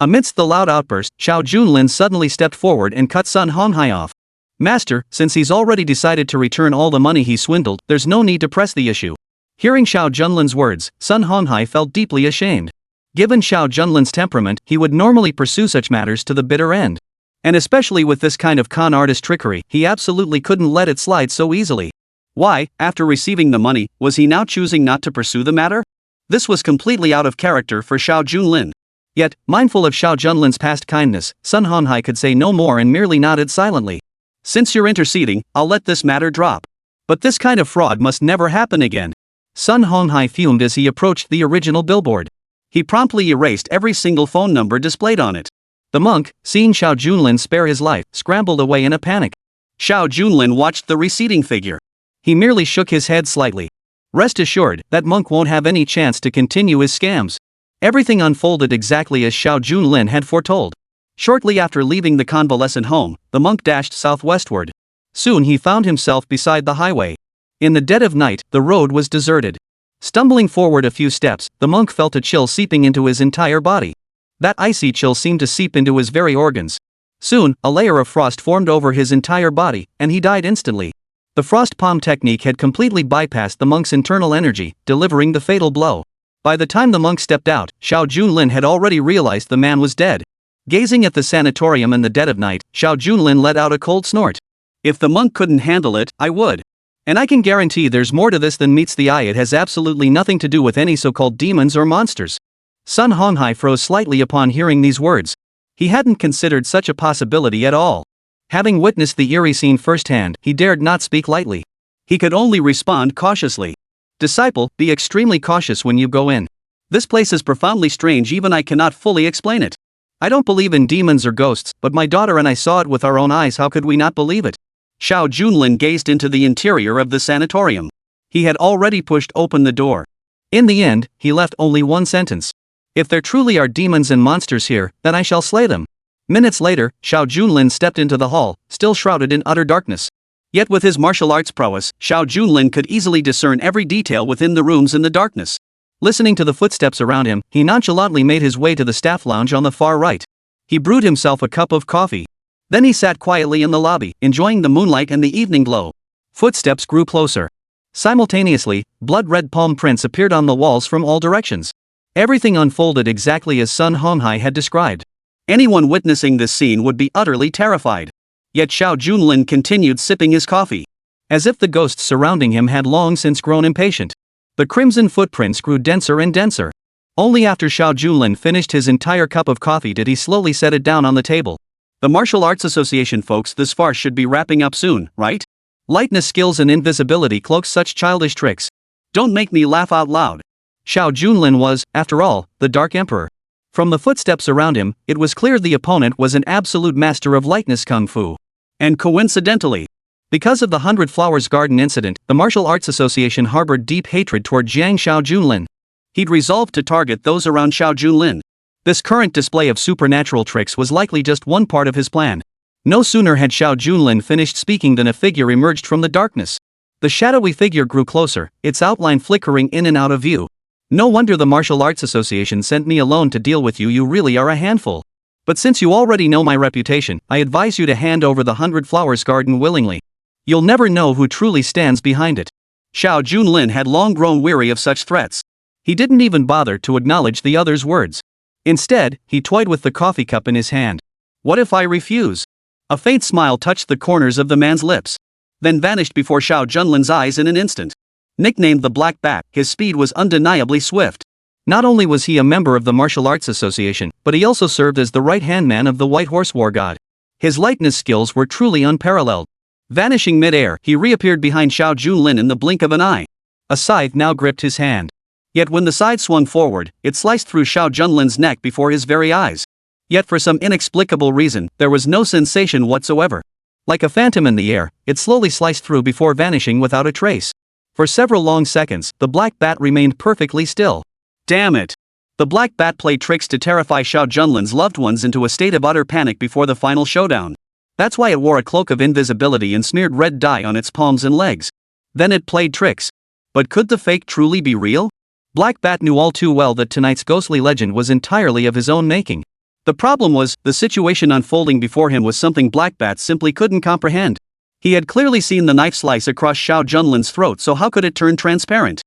Speaker 2: Amidst the loud outburst, Xiao Junlin suddenly stepped forward and cut Sun Honghai off. Master, since he's already decided to return all the money he swindled, there's no need to press the issue. Hearing Xiao Junlin's words, Sun Honghai felt deeply ashamed. Given Xiao Junlin's temperament, he would normally pursue such matters to the bitter end. And especially with this kind of con artist trickery, he absolutely couldn't let it slide so easily. Why, after receiving the money, was he now choosing not to pursue the matter? This was completely out of character for Xiao Junlin. Yet, mindful of Xiao Junlin's past kindness, Sun Honghai could say no more and merely nodded silently. Since you're interceding, I'll let this matter drop. But this kind of fraud must never happen again. Sun Honghai fumed as he approached the original billboard. He promptly erased every single phone number displayed on it. The monk, seeing Xiao Junlin spare his life, scrambled away in a panic.
Speaker 1: Xiao Junlin watched the receding figure.
Speaker 2: He merely shook his head slightly. Rest assured, that monk won't have any chance to continue his scams. Everything unfolded exactly as Xiao Junlin had foretold. Shortly after leaving the convalescent home, the monk dashed southwestward. Soon he found himself beside the highway. In the dead of night, the road was deserted. Stumbling forward a few steps, the monk felt a chill seeping into his entire body. That icy chill seemed to seep into his very organs. Soon, a layer of frost formed over his entire body, and he died instantly. The frost palm technique had completely bypassed the monk's internal energy, delivering the fatal blow. By the time the monk stepped out, Xiao Junlin had already realized the man was dead. Gazing at the sanatorium in the dead of night, Xiao Junlin let out a cold snort.
Speaker 1: If the monk couldn't handle it, I would.
Speaker 2: And I can guarantee there's more to this than meets the eye. It has absolutely nothing to do with any so-called demons or monsters. Sun Honghai froze slightly upon hearing these words. He hadn't considered such a possibility at all. Having witnessed the eerie scene firsthand, he dared not speak lightly.
Speaker 1: He could only respond cautiously.
Speaker 2: Disciple, be extremely cautious when you go in.
Speaker 1: This place is profoundly strange, even I cannot fully explain it.
Speaker 2: I don't believe in demons or ghosts, but my daughter and I saw it with our own eyes. How could we not believe it?
Speaker 1: Xiao Junlin gazed into the interior of the sanatorium. He had already pushed open the door.
Speaker 2: In the end, he left only one sentence. If there truly are demons and monsters here, then I shall slay them. Minutes later, Xiao Junlin stepped into the hall, still shrouded in utter darkness.
Speaker 1: Yet with his martial arts prowess, Xiao Junlin could easily discern every detail within the rooms in the darkness.
Speaker 2: Listening to the footsteps around him, he nonchalantly made his way to the staff lounge on the far right. He brewed himself a cup of coffee. Then he sat quietly in the lobby, enjoying the moonlight and the evening glow. Footsteps grew closer. Simultaneously, blood-red palm prints appeared on the walls from all directions. Everything unfolded exactly as Sun Honghai had described.
Speaker 1: Anyone witnessing this scene would be utterly terrified. Yet Xiao Junlin continued sipping his coffee.
Speaker 2: As if the ghosts surrounding him had long since grown impatient. The crimson footprints grew denser and denser. Only after Xiao Junlin finished his entire cup of coffee did he slowly set it down on the table.
Speaker 1: The Martial Arts Association folks, this farce should be wrapping up soon, right?
Speaker 2: Lightness skills and invisibility cloaks such childish tricks.
Speaker 1: Don't make me laugh out loud.
Speaker 2: Xiao Junlin was, after all, the Dark Emperor. From the footsteps around him, it was clear the opponent was an absolute master of lightness kung fu.
Speaker 1: And coincidentally,
Speaker 2: because of the 100 Flowers Garden incident, the Martial Arts Association harbored deep hatred toward Xiao Junlin.
Speaker 1: He'd resolved to target those around Xiao Junlin.
Speaker 2: This current display of supernatural tricks was likely just one part of his plan. No sooner had Xiao Junlin finished speaking than a figure emerged from the darkness. The shadowy figure grew closer, its outline flickering in and out of view. No wonder the Martial Arts Association sent me alone to deal with you. You really are a handful. But since you already know my reputation, I advise you to hand over the 100 Flowers Garden willingly. You'll never know who truly stands behind it.
Speaker 1: Xiao Junlin had long grown weary of such threats.
Speaker 2: He didn't even bother to acknowledge the other's words. Instead, he toyed with the coffee cup in his hand.
Speaker 1: What if I refuse? A faint smile touched the corners of the man's lips, then vanished before Xiao Junlin's eyes in an instant. Nicknamed the Black Bat, his speed was undeniably swift.
Speaker 2: Not only was he a member of the Martial Arts Association, but he also served as the right-hand man of the White Horse War God. His lightness skills were truly unparalleled. Vanishing mid-air, he reappeared behind Xiao Junlin in the blink of an eye. A scythe now gripped his hand. Yet when the scythe swung forward, it sliced through Xiao Junlin's neck before his very eyes. Yet for some inexplicable reason, there was no sensation whatsoever. Like a phantom in the air, it slowly sliced through before vanishing without a trace. For several long seconds, the Black Bat remained perfectly still.
Speaker 1: Damn it! The Black Bat played tricks to terrify Xiao Junlin's loved ones into a state of utter panic before the final showdown. That's why it wore a cloak of invisibility and smeared red dye on its palms and legs. Then it played tricks. But could the fake truly be real? Black Bat knew all too well that tonight's ghostly legend was entirely of his own making. The problem was, the situation unfolding before him was something Black Bat simply couldn't comprehend. He had clearly seen the knife slice across Xiao Junlin's throat, so how could it turn transparent?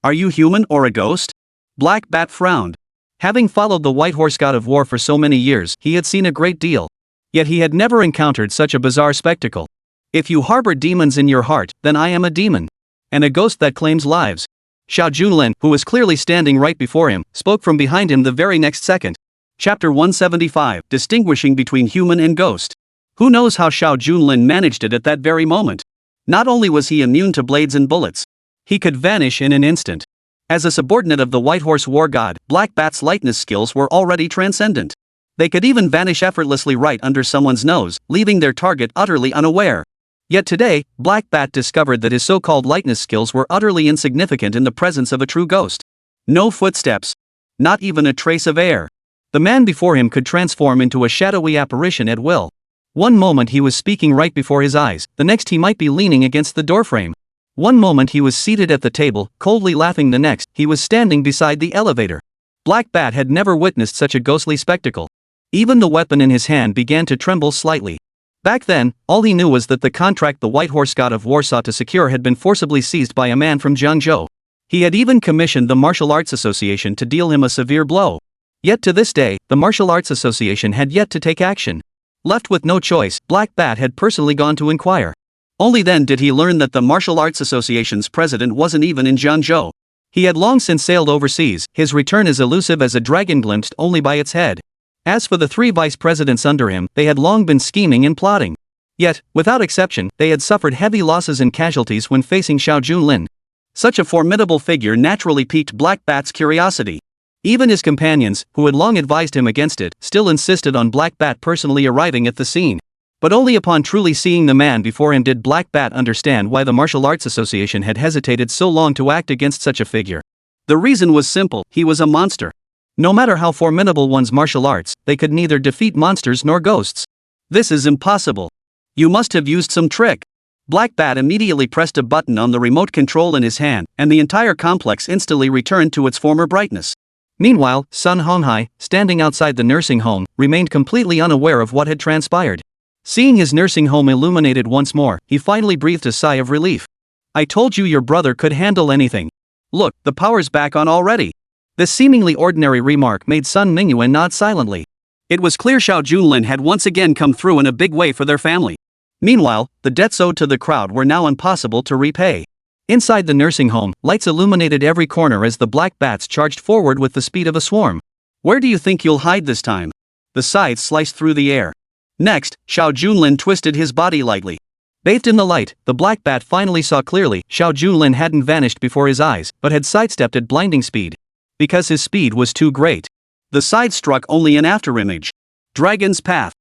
Speaker 1: Are you human or a ghost? Black Bat frowned. Having followed the White Horse God of War for so many years, he had seen a great deal. Yet he had never encountered such a bizarre spectacle. If you harbor demons in your heart, then I am a demon. And a ghost that claims lives. Xiao Junlin, who was clearly standing right before him, spoke from behind him the very next second. Chapter 175, Distinguishing Between Human and Ghost. Who knows how Xiao Junlin managed it at that very moment? Not only was he immune to blades and bullets, he could vanish in an instant. As a subordinate of the White Horse War God, Black Bat's lightness skills were already transcendent. They could even vanish effortlessly right under someone's nose, leaving their target utterly unaware. Yet today, Black Bat discovered that his so-called lightness skills were utterly insignificant in the presence of a true ghost. No footsteps. Not even a trace of air. The man before him could transform into a shadowy apparition at will. One moment he was speaking right before his eyes, the next he might be leaning against the doorframe. One moment he was seated at the table, coldly laughing, the next, he was standing beside the elevator. Black Bat had never witnessed such a ghostly spectacle. Even the weapon in his hand began to tremble slightly. Back then, all he knew was that the contract the White Horse God of War sought to secure had been forcibly seized by a man from Jiangzhou. He had even commissioned the Martial Arts Association to deal him a severe blow. Yet to this day, the Martial Arts Association had yet to take action. Left with no choice, Black Bat had personally gone to inquire. Only then did he learn that the Martial Arts Association's president wasn't even in Jiangzhou. He had long since sailed overseas, his return as elusive as a dragon glimpsed only by its head. As for the 3 vice presidents under him, they had long been scheming and plotting. Yet, without exception, they had suffered heavy losses and casualties when facing Xiao Junlin. Such a formidable figure naturally piqued Black Bat's curiosity. Even his companions, who had long advised him against it, still insisted on Black Bat personally arriving at the scene. But only upon truly seeing the man before him did Black Bat understand why the Martial Arts Association had hesitated so long to act against such a figure. The reason was simple: he was a monster. No matter how formidable one's martial arts, they could neither defeat monsters nor ghosts. This is impossible. You must have used some trick. Black Bat immediately pressed a button on the remote control in his hand, and the entire complex instantly returned to its former brightness. Meanwhile, Sun Honghai, standing outside the nursing home, remained completely unaware of what had transpired. Seeing his nursing home illuminated once more, he finally breathed a sigh of relief. I told you your brother could handle anything. Look, the power's back on already. This seemingly ordinary remark made Sun Mingyuan nod silently. It was clear Xiao Junlin had once again come through in a big way for their family. Meanwhile, the debts owed to the crowd were now impossible to repay. Inside the nursing home, lights illuminated every corner as the Black Bats charged forward with the speed of a swarm. Where do you think you'll hide this time? The scythe sliced through the air. Next, Xiao Junlin twisted his body lightly. Bathed in the light, the Black Bat finally saw clearly. Xiao Junlin hadn't vanished before his eyes, but had sidestepped at blinding speed. Because his speed was too great. The side struck only an afterimage. Dragon's Path.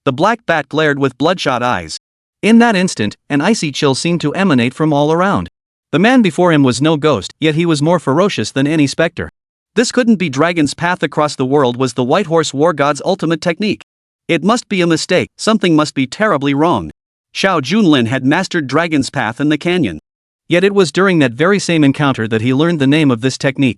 Speaker 1: The Black Bat glared with bloodshot eyes. In that instant, an icy chill seemed to emanate from all around. The man before him was no ghost, yet he was more ferocious than any specter. This couldn't be. Dragon's Path across the world was the White Horse War God's ultimate technique. It must be a mistake, something must be terribly wrong. Xiao Junlin had mastered Dragon's Path in the canyon. Yet it was during that very same encounter that he learned the name of this technique.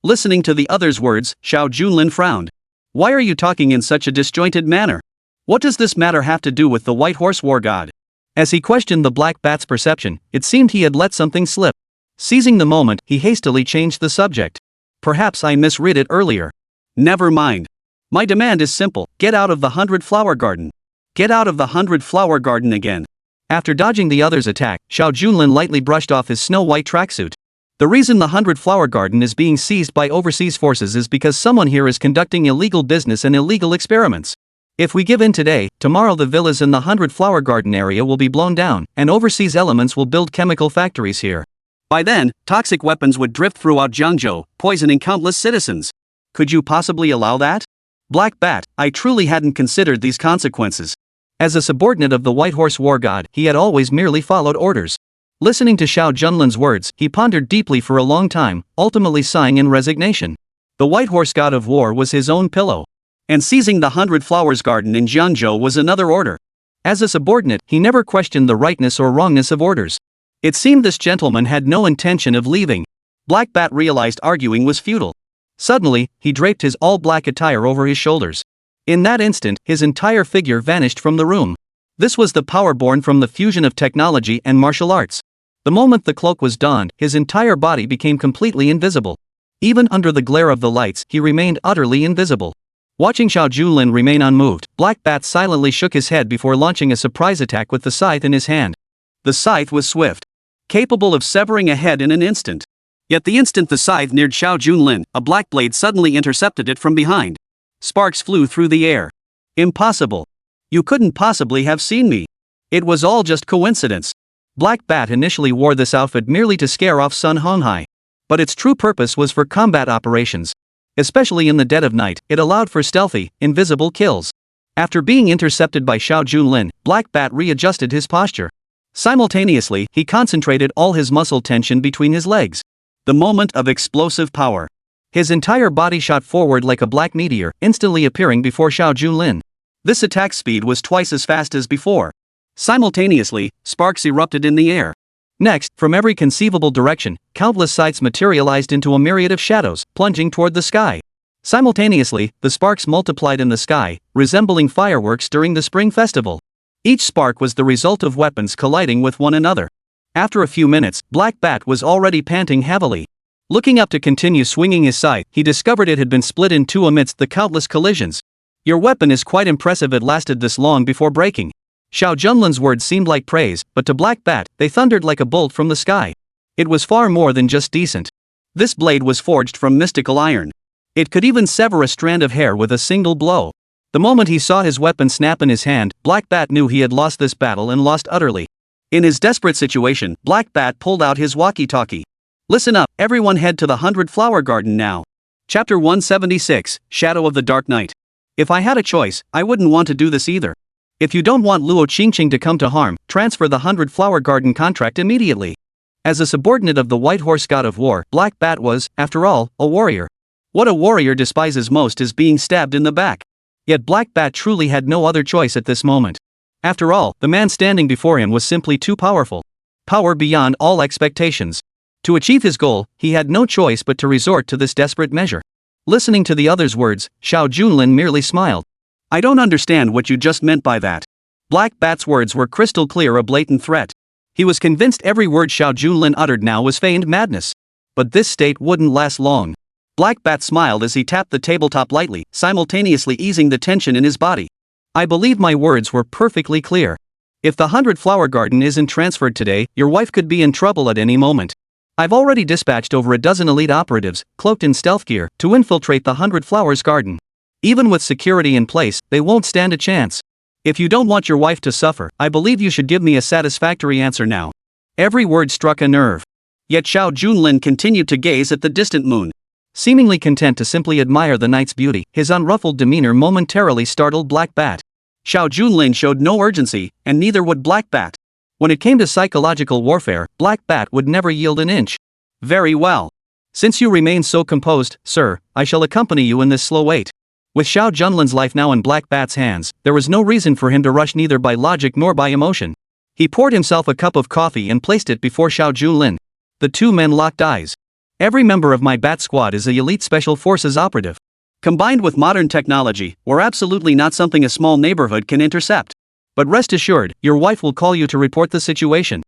Speaker 1: Listening to the other's words, Xiao Junlin frowned. Why are you talking in such a disjointed manner? What does this matter have to do with the White Horse War God? As he questioned the Black Bat's perception, it seemed he had let something slip. Seizing the moment, he hastily changed the subject. Perhaps I misread it earlier. Never mind. My demand is simple: get out of the 100-flower garden. Get out of the 100-flower garden again. After dodging the other's attack, Xiao Junlin lightly brushed off his snow-white tracksuit. The reason the 100-flower garden is being seized by overseas forces is because someone here is conducting illegal business and illegal experiments. If we give in today, tomorrow the villas in the 100-flower garden area will be blown down, and overseas elements will build chemical factories here. By then, toxic weapons would drift throughout Jiangzhou, poisoning countless citizens. Could you possibly allow that? Black Bat, I truly hadn't considered these consequences. As a subordinate of the White Horse War God, he had always merely followed orders. Listening to Xiao Junlin's words, he pondered deeply for a long time, ultimately sighing in resignation. The White Horse God of War was his own pillow. And seizing the 100 Flowers Garden in Jiangzhou was another order. As a subordinate, he never questioned the rightness or wrongness of orders. It seemed this gentleman had no intention of leaving. Black Bat realized arguing was futile. Suddenly, he draped his all-black attire over his shoulders. In that instant, his entire figure vanished from the room. This was the power born from the fusion of technology and martial arts. The moment the cloak was donned, his entire body became completely invisible. Even under the glare of the lights, he remained utterly invisible. Watching Xiao Junlin remain unmoved, Black Bat silently shook his head before launching a surprise attack with the scythe in his hand. The scythe was swift, capable of severing a head in an instant. Yet the instant the scythe neared Xiao Junlin, a black blade suddenly intercepted it from behind. Sparks flew through the air. Impossible. You couldn't possibly have seen me. It was all just coincidence. Black Bat initially wore this outfit merely to scare off Sun Honghai. But its true purpose was for combat operations.
Speaker 2: Especially in the dead of night, it allowed for stealthy, invisible kills. After being intercepted by Xiao Junlin, Black Bat readjusted his posture. Simultaneously, he concentrated all his muscle tension between his legs. The moment of explosive power. His entire body shot forward like a black meteor, instantly appearing before Xiao Junlin. This attack speed was twice as fast as before. Simultaneously, sparks erupted in the air. Next, from every conceivable direction, countless sights materialized into a myriad of shadows, plunging toward the sky. Simultaneously, the sparks multiplied in the sky, resembling fireworks during the spring festival. Each spark was the result of weapons colliding with one another. After a few minutes, Black Bat was already panting heavily. Looking up to continue swinging his scythe, he discovered it had been split in two amidst the countless collisions. "Your weapon is quite impressive, it lasted this long before breaking." Xiao Junlin's words seemed like praise, but to Black Bat, they thundered like a bolt from the sky. It was far more than just decent. This blade was forged from mystical iron. It could even sever a strand of hair with a single blow. The moment he saw his weapon snap in his hand, Black Bat knew he had lost this battle and lost utterly. In his desperate situation, Black Bat pulled out his walkie-talkie. "Listen up, everyone, head to the 100 Flower Garden now." Chapter 176, Shadow of the Dark Night. If I had a choice, I wouldn't want to do this either. If you don't want Luo Qingcheng to come to harm, transfer the 100 Flower Garden contract immediately. As a subordinate of the White Horse God of War, Black Bat was, after all, a warrior. What a warrior despises most is being stabbed in the back. Yet Black Bat truly had no other choice at this moment. After all, the man standing before him was simply too powerful. Power beyond all expectations. To achieve his goal, he had no choice but to resort to this desperate measure. Listening to the other's words, Xiao Junlin merely smiled. "I don't understand what you just meant by that." Black Bat's words were crystal clear, a blatant threat. He was convinced every word Xiao Junlin uttered now was feigned madness. But this state wouldn't last long. Black Bat smiled as he tapped the tabletop lightly, simultaneously easing the tension in his body. "I believe my words were perfectly clear. If the 100 Flower Garden isn't transferred today, your wife could be in trouble at any moment. I've already dispatched over a dozen elite operatives, cloaked in stealth gear, to infiltrate the 100 Flowers Garden. Even with security in place, they won't stand a chance. If you don't want your wife to suffer, I believe you should give me a satisfactory answer now." Every word struck a nerve. Yet Xiao Junlin continued to gaze at the distant moon. Seemingly content to simply admire the night's beauty, his unruffled demeanor momentarily startled Black Bat. Xiao Junlin showed no urgency, and neither would Black Bat. When it came to psychological warfare, Black Bat would never yield an inch. "Very well. Since you remain so composed, sir, I shall accompany you in this slow wait." With Xiao Junlin's life now in Black Bat's hands, there was no reason for him to rush neither by logic nor by emotion. He poured himself a cup of coffee and placed it before Xiao Junlin. The two men locked eyes. "Every member of my Bat Squad is a elite special forces operative. Combined with modern technology, we're absolutely not something a small neighborhood can intercept. But rest assured, your wife will call you to report the situation."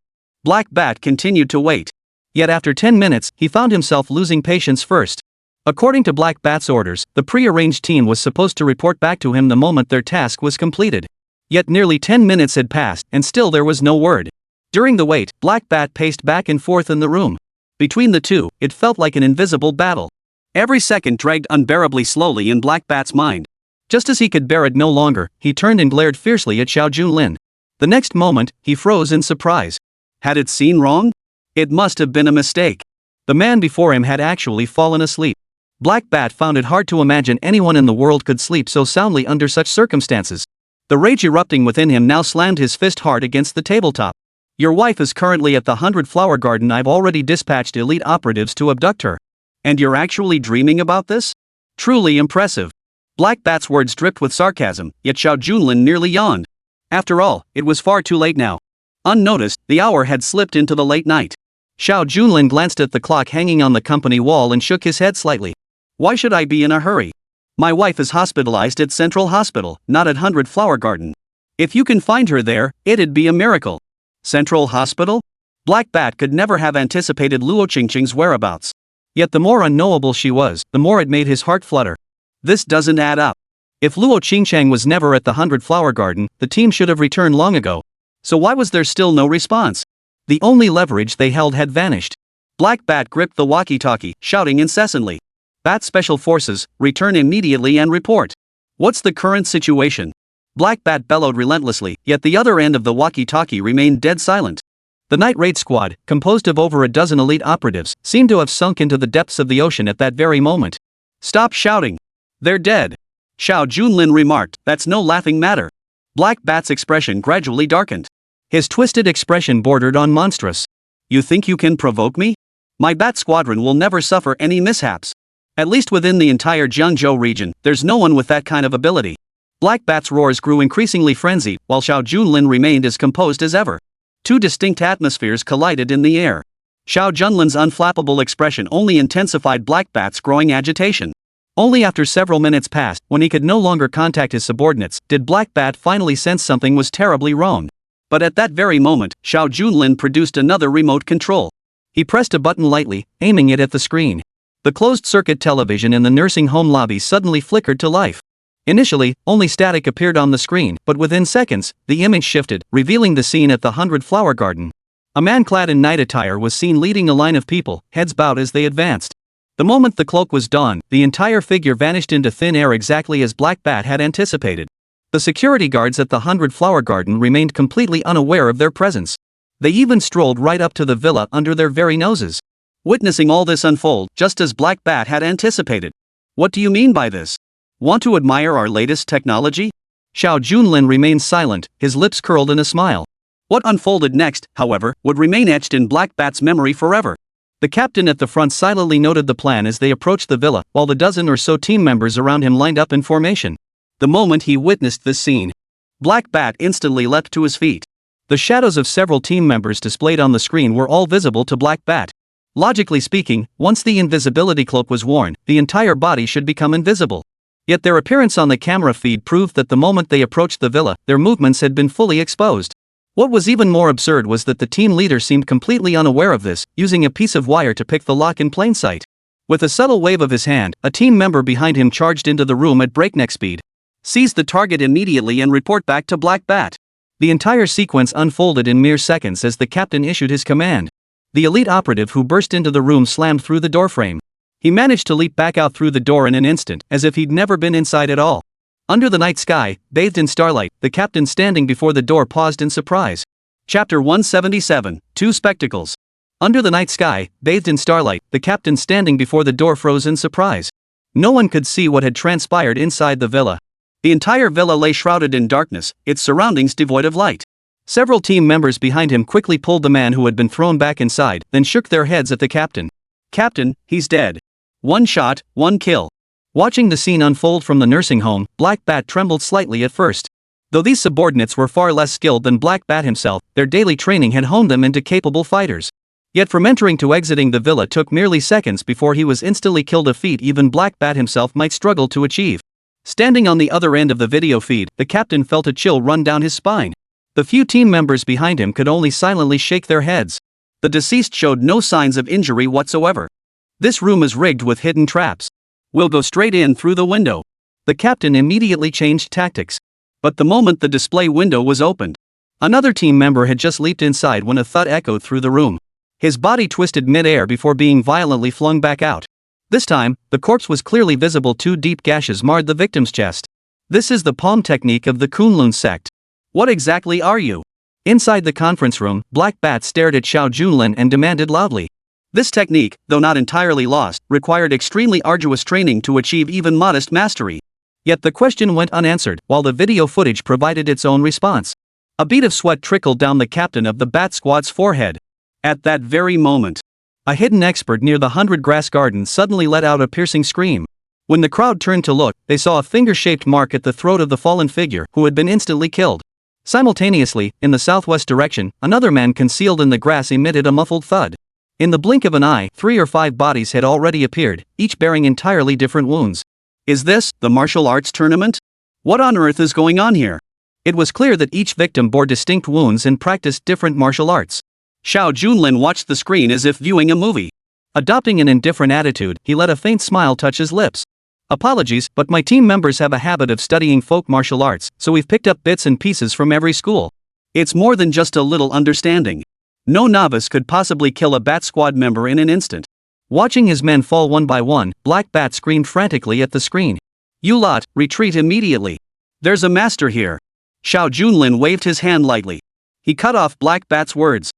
Speaker 2: Black Bat continued to wait. Yet after 10 minutes, he found himself losing patience first. According to Black Bat's orders, the pre-arranged team was supposed to report back to him the moment their task was completed. Yet nearly 10 minutes had passed, and still there was no word. During the wait, Black Bat paced back and forth in the room. Between the two, it felt like an invisible battle. Every second dragged unbearably slowly in Black Bat's mind. Just as he could bear it no longer, he turned and glared fiercely at Xiao Junlin. The next moment, he froze in surprise. Had it seen wrong? It must have been a mistake. The man before him had actually fallen asleep. Black Bat found it hard to imagine anyone in the world could sleep so soundly under such circumstances. The rage erupting within him now slammed his fist hard against the tabletop. "Your wife is currently at the 100 Flower Garden. I've already dispatched elite operatives to abduct her. And you're actually dreaming about this? Truly impressive." Black Bat's words dripped with sarcasm, yet Xiao Junlin nearly yawned. After all, it was far too late now. Unnoticed, the hour had slipped into the late night. Xiao Junlin glanced at the clock hanging on the company wall and shook his head slightly. "Why should I be in a hurry? My wife is hospitalized at Central Hospital, not at 100 Flower Garden. If you can find her there, it'd be a miracle." Central Hospital? Black Bat could never have anticipated Luo Qingcheng's whereabouts. Yet the more unknowable she was, the more it made his heart flutter. This doesn't add up. If Luo Qingcheng was never at the 100 Flower Garden, the team should have returned long ago. So why was there still no response? The only leverage they held had vanished. Black Bat gripped the walkie-talkie, shouting incessantly. "Bat Special Forces, return immediately and report. What's the current situation?" Black Bat bellowed relentlessly, yet the other end of the walkie-talkie remained dead silent. The night raid squad, composed of over a dozen elite operatives, seemed to have sunk into the depths of the ocean at that very moment.
Speaker 1: Stop shouting. They're dead. Xiao Junlin remarked, that's no laughing matter. Black Bat's expression gradually darkened.
Speaker 2: His twisted expression bordered on monstrous.
Speaker 1: You think you can provoke me? My bat squadron will never suffer any mishaps. At least within the entire Jiangzhou region, there's no one with that kind of ability. Black Bat's roars grew increasingly frenzied, while Xiao Junlin remained as composed as ever. Two distinct atmospheres collided in the air. Xiao Junlin's unflappable expression only intensified Black Bat's growing agitation. Only after several minutes passed, when he could no longer contact his subordinates, did Black Bat finally sense something was terribly wrong. But at that very moment, Xiao Junlin produced another remote control. He pressed a button lightly, aiming it at the screen. The closed-circuit television in the nursing home lobby suddenly flickered to life. Initially, only static appeared on the screen, but within seconds, the image shifted, revealing the scene at the 100-Flower Garden. A man clad in night attire was seen leading a line of people, heads bowed as they advanced. The moment the cloak was donned, the entire figure vanished into thin air exactly as Black Bat had anticipated. The security guards at the 100-Flower Garden remained completely unaware of their presence. They even strolled right up to the villa under their very noses. Witnessing all this unfold, just as Black Bat had anticipated. What do you mean by this? Want to admire our latest technology? Xiao Junlin remained silent, his lips curled in a smile. What unfolded next, however, would remain etched in Black Bat's memory forever. The captain at the front silently noted the plan as they approached the villa, while the dozen or so team members around him lined up in formation. The moment he witnessed this scene, Black Bat instantly leapt to his feet. The shadows of several team members displayed on the screen were all visible to Black Bat. Logically speaking, once the invisibility cloak was worn, the entire body should become invisible. Yet their appearance on the camera feed proved that the moment they approached the villa, their movements had been fully exposed. What was even more absurd was that the team leader seemed completely unaware of this, using a piece of wire to pick the lock in plain sight. With a subtle wave of his hand, a team member behind him charged into the room at breakneck speed. Seize the target immediately and report back to Black Bat. The entire sequence unfolded in mere seconds as the captain issued his command. The elite operative who burst into the room slammed through the doorframe. He managed to leap back out through the door in an instant, as if he'd never been inside at all. Under the night sky, bathed in starlight, the captain standing before the door paused in surprise. Chapter 177, Two Spectacles. Under the night sky, bathed in starlight, the captain standing before the door froze in surprise. No one could see what had transpired inside the villa. The entire villa lay shrouded in darkness, its surroundings devoid of light. Several team members behind him quickly pulled the man who had been thrown back inside, then shook their heads at the captain. Captain, he's dead. One shot, one kill. Watching the scene unfold from the nursing home, Black Bat trembled slightly at first. Though these subordinates were far less skilled than Black Bat himself, their daily training had honed them into capable fighters. Yet from entering to exiting the villa took merely seconds before he was instantly killed, a feat even Black Bat himself might struggle to achieve. Standing on the other end of the video feed, the captain felt a chill run down his spine. The few team members behind him could only silently shake their heads. The deceased showed no signs of injury whatsoever. This room is rigged with hidden traps. We'll go straight in through the window. The captain immediately changed tactics. But the moment the display window was opened, another team member had just leaped inside when a thud echoed through the room. His body twisted mid-air before being violently flung back out. This time, the corpse was clearly visible. Two deep gashes marred the victim's chest. This is the palm technique of the Kunlun sect. What exactly are you? Inside the conference room, Black Bat stared at Xiao Junlin and demanded loudly. This technique, though not entirely lost, required extremely arduous training to achieve even modest mastery. Yet the question went unanswered, while the video footage provided its own response. A bead of sweat trickled down the captain of the Bat Squad's forehead. At that very moment, a hidden expert near the 100-Grass Garden suddenly let out a piercing scream. When the crowd turned to look, they saw a finger-shaped mark at the throat of the fallen figure, who had been instantly killed. Simultaneously, in the southwest direction, another man concealed in the grass emitted a muffled thud. In the blink of an eye, 3 or 5 bodies had already appeared, each bearing entirely different wounds. Is this the martial arts tournament? What on earth is going on here? It was clear that each victim bore distinct wounds and practiced different martial arts. Xiao Junlin watched the screen as if viewing a movie. Adopting an indifferent attitude, he let a faint smile touch his lips. Apologies, but my team members have a habit of studying folk martial arts, so we've picked up bits and pieces from every school. It's more than just a little understanding. No novice could possibly kill a Bat Squad member in an instant. Watching his men fall one by one, Black Bat screamed frantically at the screen. You lot, retreat immediately. There's a master here. Xiao Junlin waved his hand lightly. He cut off Black Bat's words.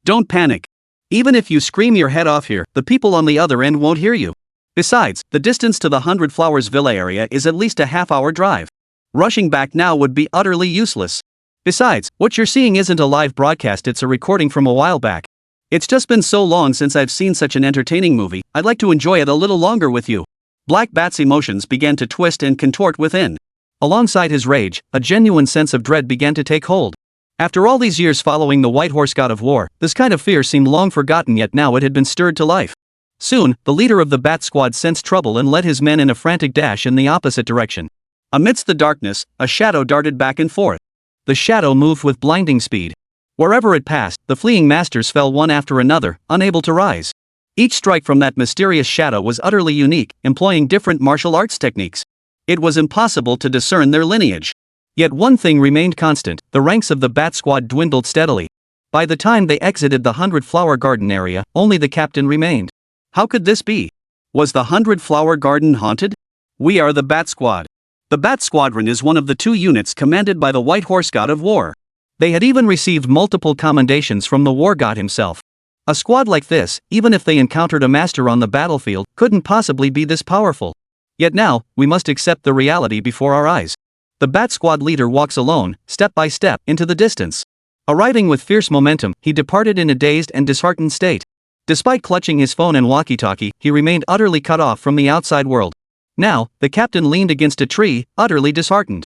Speaker 1: Don't panic. Even if you scream your head off here, the people on the other end won't hear you. Besides, the distance to the Hundred Flowers Villa area is at least a half-hour drive. Rushing back now would be utterly useless. Besides, what you're seeing isn't a live broadcast, it's a recording from a while back. It's just been so long since I've seen such an entertaining movie, I'd like to enjoy it a little longer with you. Black Bat's emotions began to twist and contort within. Alongside his rage, a genuine sense of dread began to take hold. After all these years following the White Horse God of War, this kind of fear seemed long forgotten, yet now it had been stirred to life. Soon, the leader of the Bat Squad sensed trouble and led his men in a frantic dash in the opposite direction. Amidst the darkness, a shadow darted back and forth. The shadow moved with blinding speed. Wherever it passed, the fleeing masters fell one after another, unable to rise. Each strike from that mysterious shadow was utterly unique, employing different martial arts techniques. It was impossible to discern their lineage. Yet one thing remained constant: the ranks of the Bat Squad dwindled steadily. By the time they exited the 100-flower garden area, only the captain remained. How could this be? Was the 100-flower garden haunted? We are the Bat Squad. The Bat Squadron is one of the 2 units commanded by the White Horse God of War. They had even received multiple commendations from the war god himself. A squad like this, even if they encountered a master on the battlefield, couldn't possibly be this powerful. Yet now, we must accept the reality before our eyes. The Bat Squad leader walks alone, step by step, into the distance. Arriving with fierce momentum, he departed in a dazed and disheartened state. Despite clutching his phone and walkie-talkie, he remained utterly cut off from the outside world. Now, the captain leaned against a tree, utterly disheartened.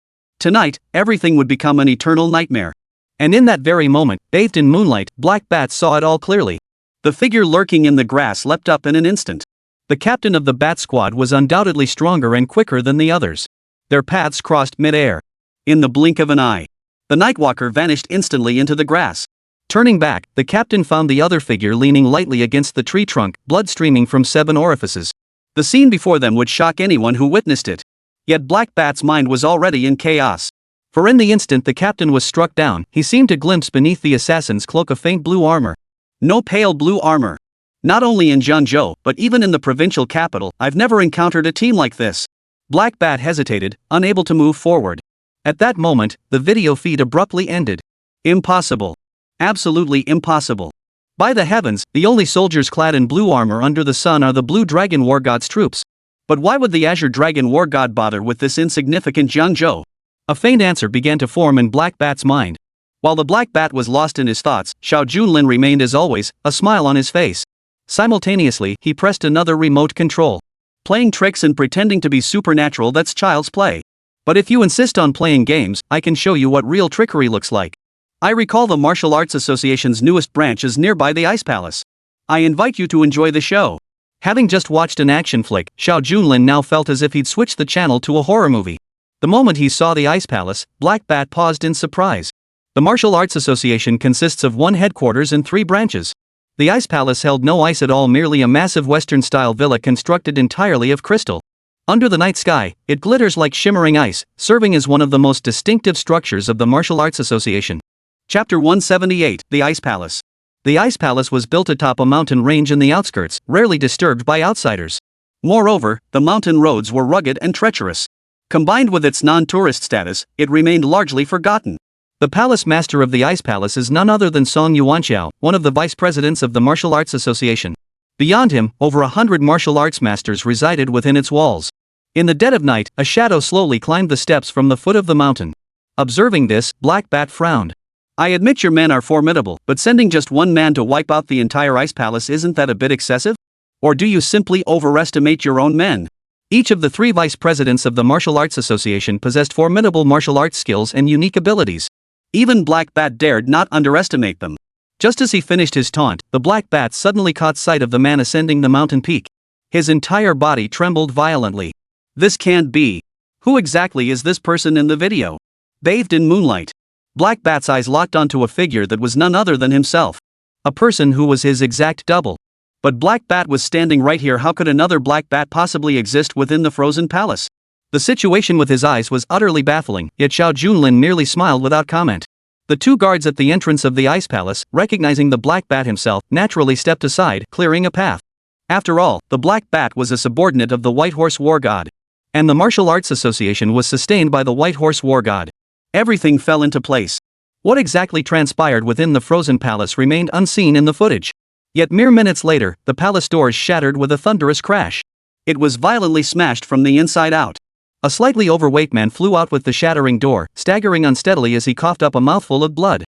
Speaker 1: Tonight, everything would become an eternal nightmare. And in that very moment, bathed in moonlight, Black Bat saw it all clearly. The figure lurking in the grass leapt up in an instant. The captain of the Bat Squad was undoubtedly stronger and quicker than the others. Their paths crossed mid-air. In the blink of an eye, the Nightwalker vanished instantly into the grass. Turning back, the captain found the other figure leaning lightly against the tree trunk, blood streaming from 7 orifices. The scene before them would shock anyone who witnessed it. Yet Black Bat's mind was already in chaos. For in the instant the captain was struck down, he seemed to glimpse beneath the assassin's cloak a faint blue armor. No pale blue armor. Not only in Jiangzhou, but even in the provincial capital, I've never encountered a team like this. Black Bat hesitated, unable to move forward. At that moment, the video feed abruptly ended. Impossible. Absolutely impossible. By the heavens, the only soldiers clad in blue armor under the sun are the Blue Dragon War God's troops. But why would the Azure Dragon War God bother with this insignificant Jiangzhou? A faint answer began to form in Black Bat's mind. While the Black Bat was lost in his thoughts, Xiao Junlin remained as always, a smile on his face. Simultaneously, he pressed another remote control. Playing tricks and pretending to be supernatural, that's child's play. But if you insist on playing games, I can show you what real trickery looks like. I recall the Martial Arts Association's newest branch is nearby the Ice Palace. I invite you to enjoy the show. Having just watched an action flick, Xiao Junlin now felt as if he'd switched the channel to a horror movie. The moment he saw the Ice Palace, Black Bat paused in surprise. The Martial Arts Association consists of 1 headquarters and 3 branches. The Ice Palace held no ice at all, merely a massive Western-style villa constructed entirely of crystal. Under the night sky, it glitters like shimmering ice, serving as one of the most distinctive structures of the Martial Arts Association. Chapter 178, The Ice Palace. The Ice Palace was built atop a mountain range in the outskirts, rarely disturbed by outsiders. Moreover, the mountain roads were rugged and treacherous. Combined with its non-tourist status, it remained largely forgotten. The palace master of the Ice Palace is none other than Song Yuanxiao, one of the vice presidents of the Martial Arts Association. Beyond him, over 100 martial arts masters resided within its walls. In the dead of night, a shadow slowly climbed the steps from the foot of the mountain. Observing this, Black Bat frowned. I admit your men are formidable, but sending just 1 man to wipe out the entire Ice Palace, isn't that a bit excessive? Or do you simply overestimate your own men? Each of the 3 vice presidents of the Martial Arts Association possessed formidable martial arts skills and unique abilities. Even Black Bat dared not underestimate them. Just as he finished his taunt, the Black Bat suddenly caught sight of the man ascending the mountain peak. His entire body trembled violently. This can't be. Who exactly is this person in the video? Bathed in moonlight, Black Bat's eyes locked onto a figure that was none other than himself. A person who was his exact double. But Black Bat was standing right here. How could another Black Bat possibly exist within the frozen palace? The situation with his eyes was utterly baffling, yet Xiao Junlin merely smiled without comment. The 2 guards at the entrance of the Ice Palace, recognizing the Black Bat himself, naturally stepped aside, clearing a path. After all, the Black Bat was a subordinate of the White Horse War God. And the Martial Arts Association was sustained by the White Horse War God. Everything fell into place. What exactly transpired within the frozen palace remained unseen in the footage. Yet mere minutes later, the palace doors shattered with a thunderous crash. It was violently smashed from the inside out.
Speaker 2: A slightly overweight man flew out with the shattering door, staggering unsteadily as he coughed up a mouthful of blood.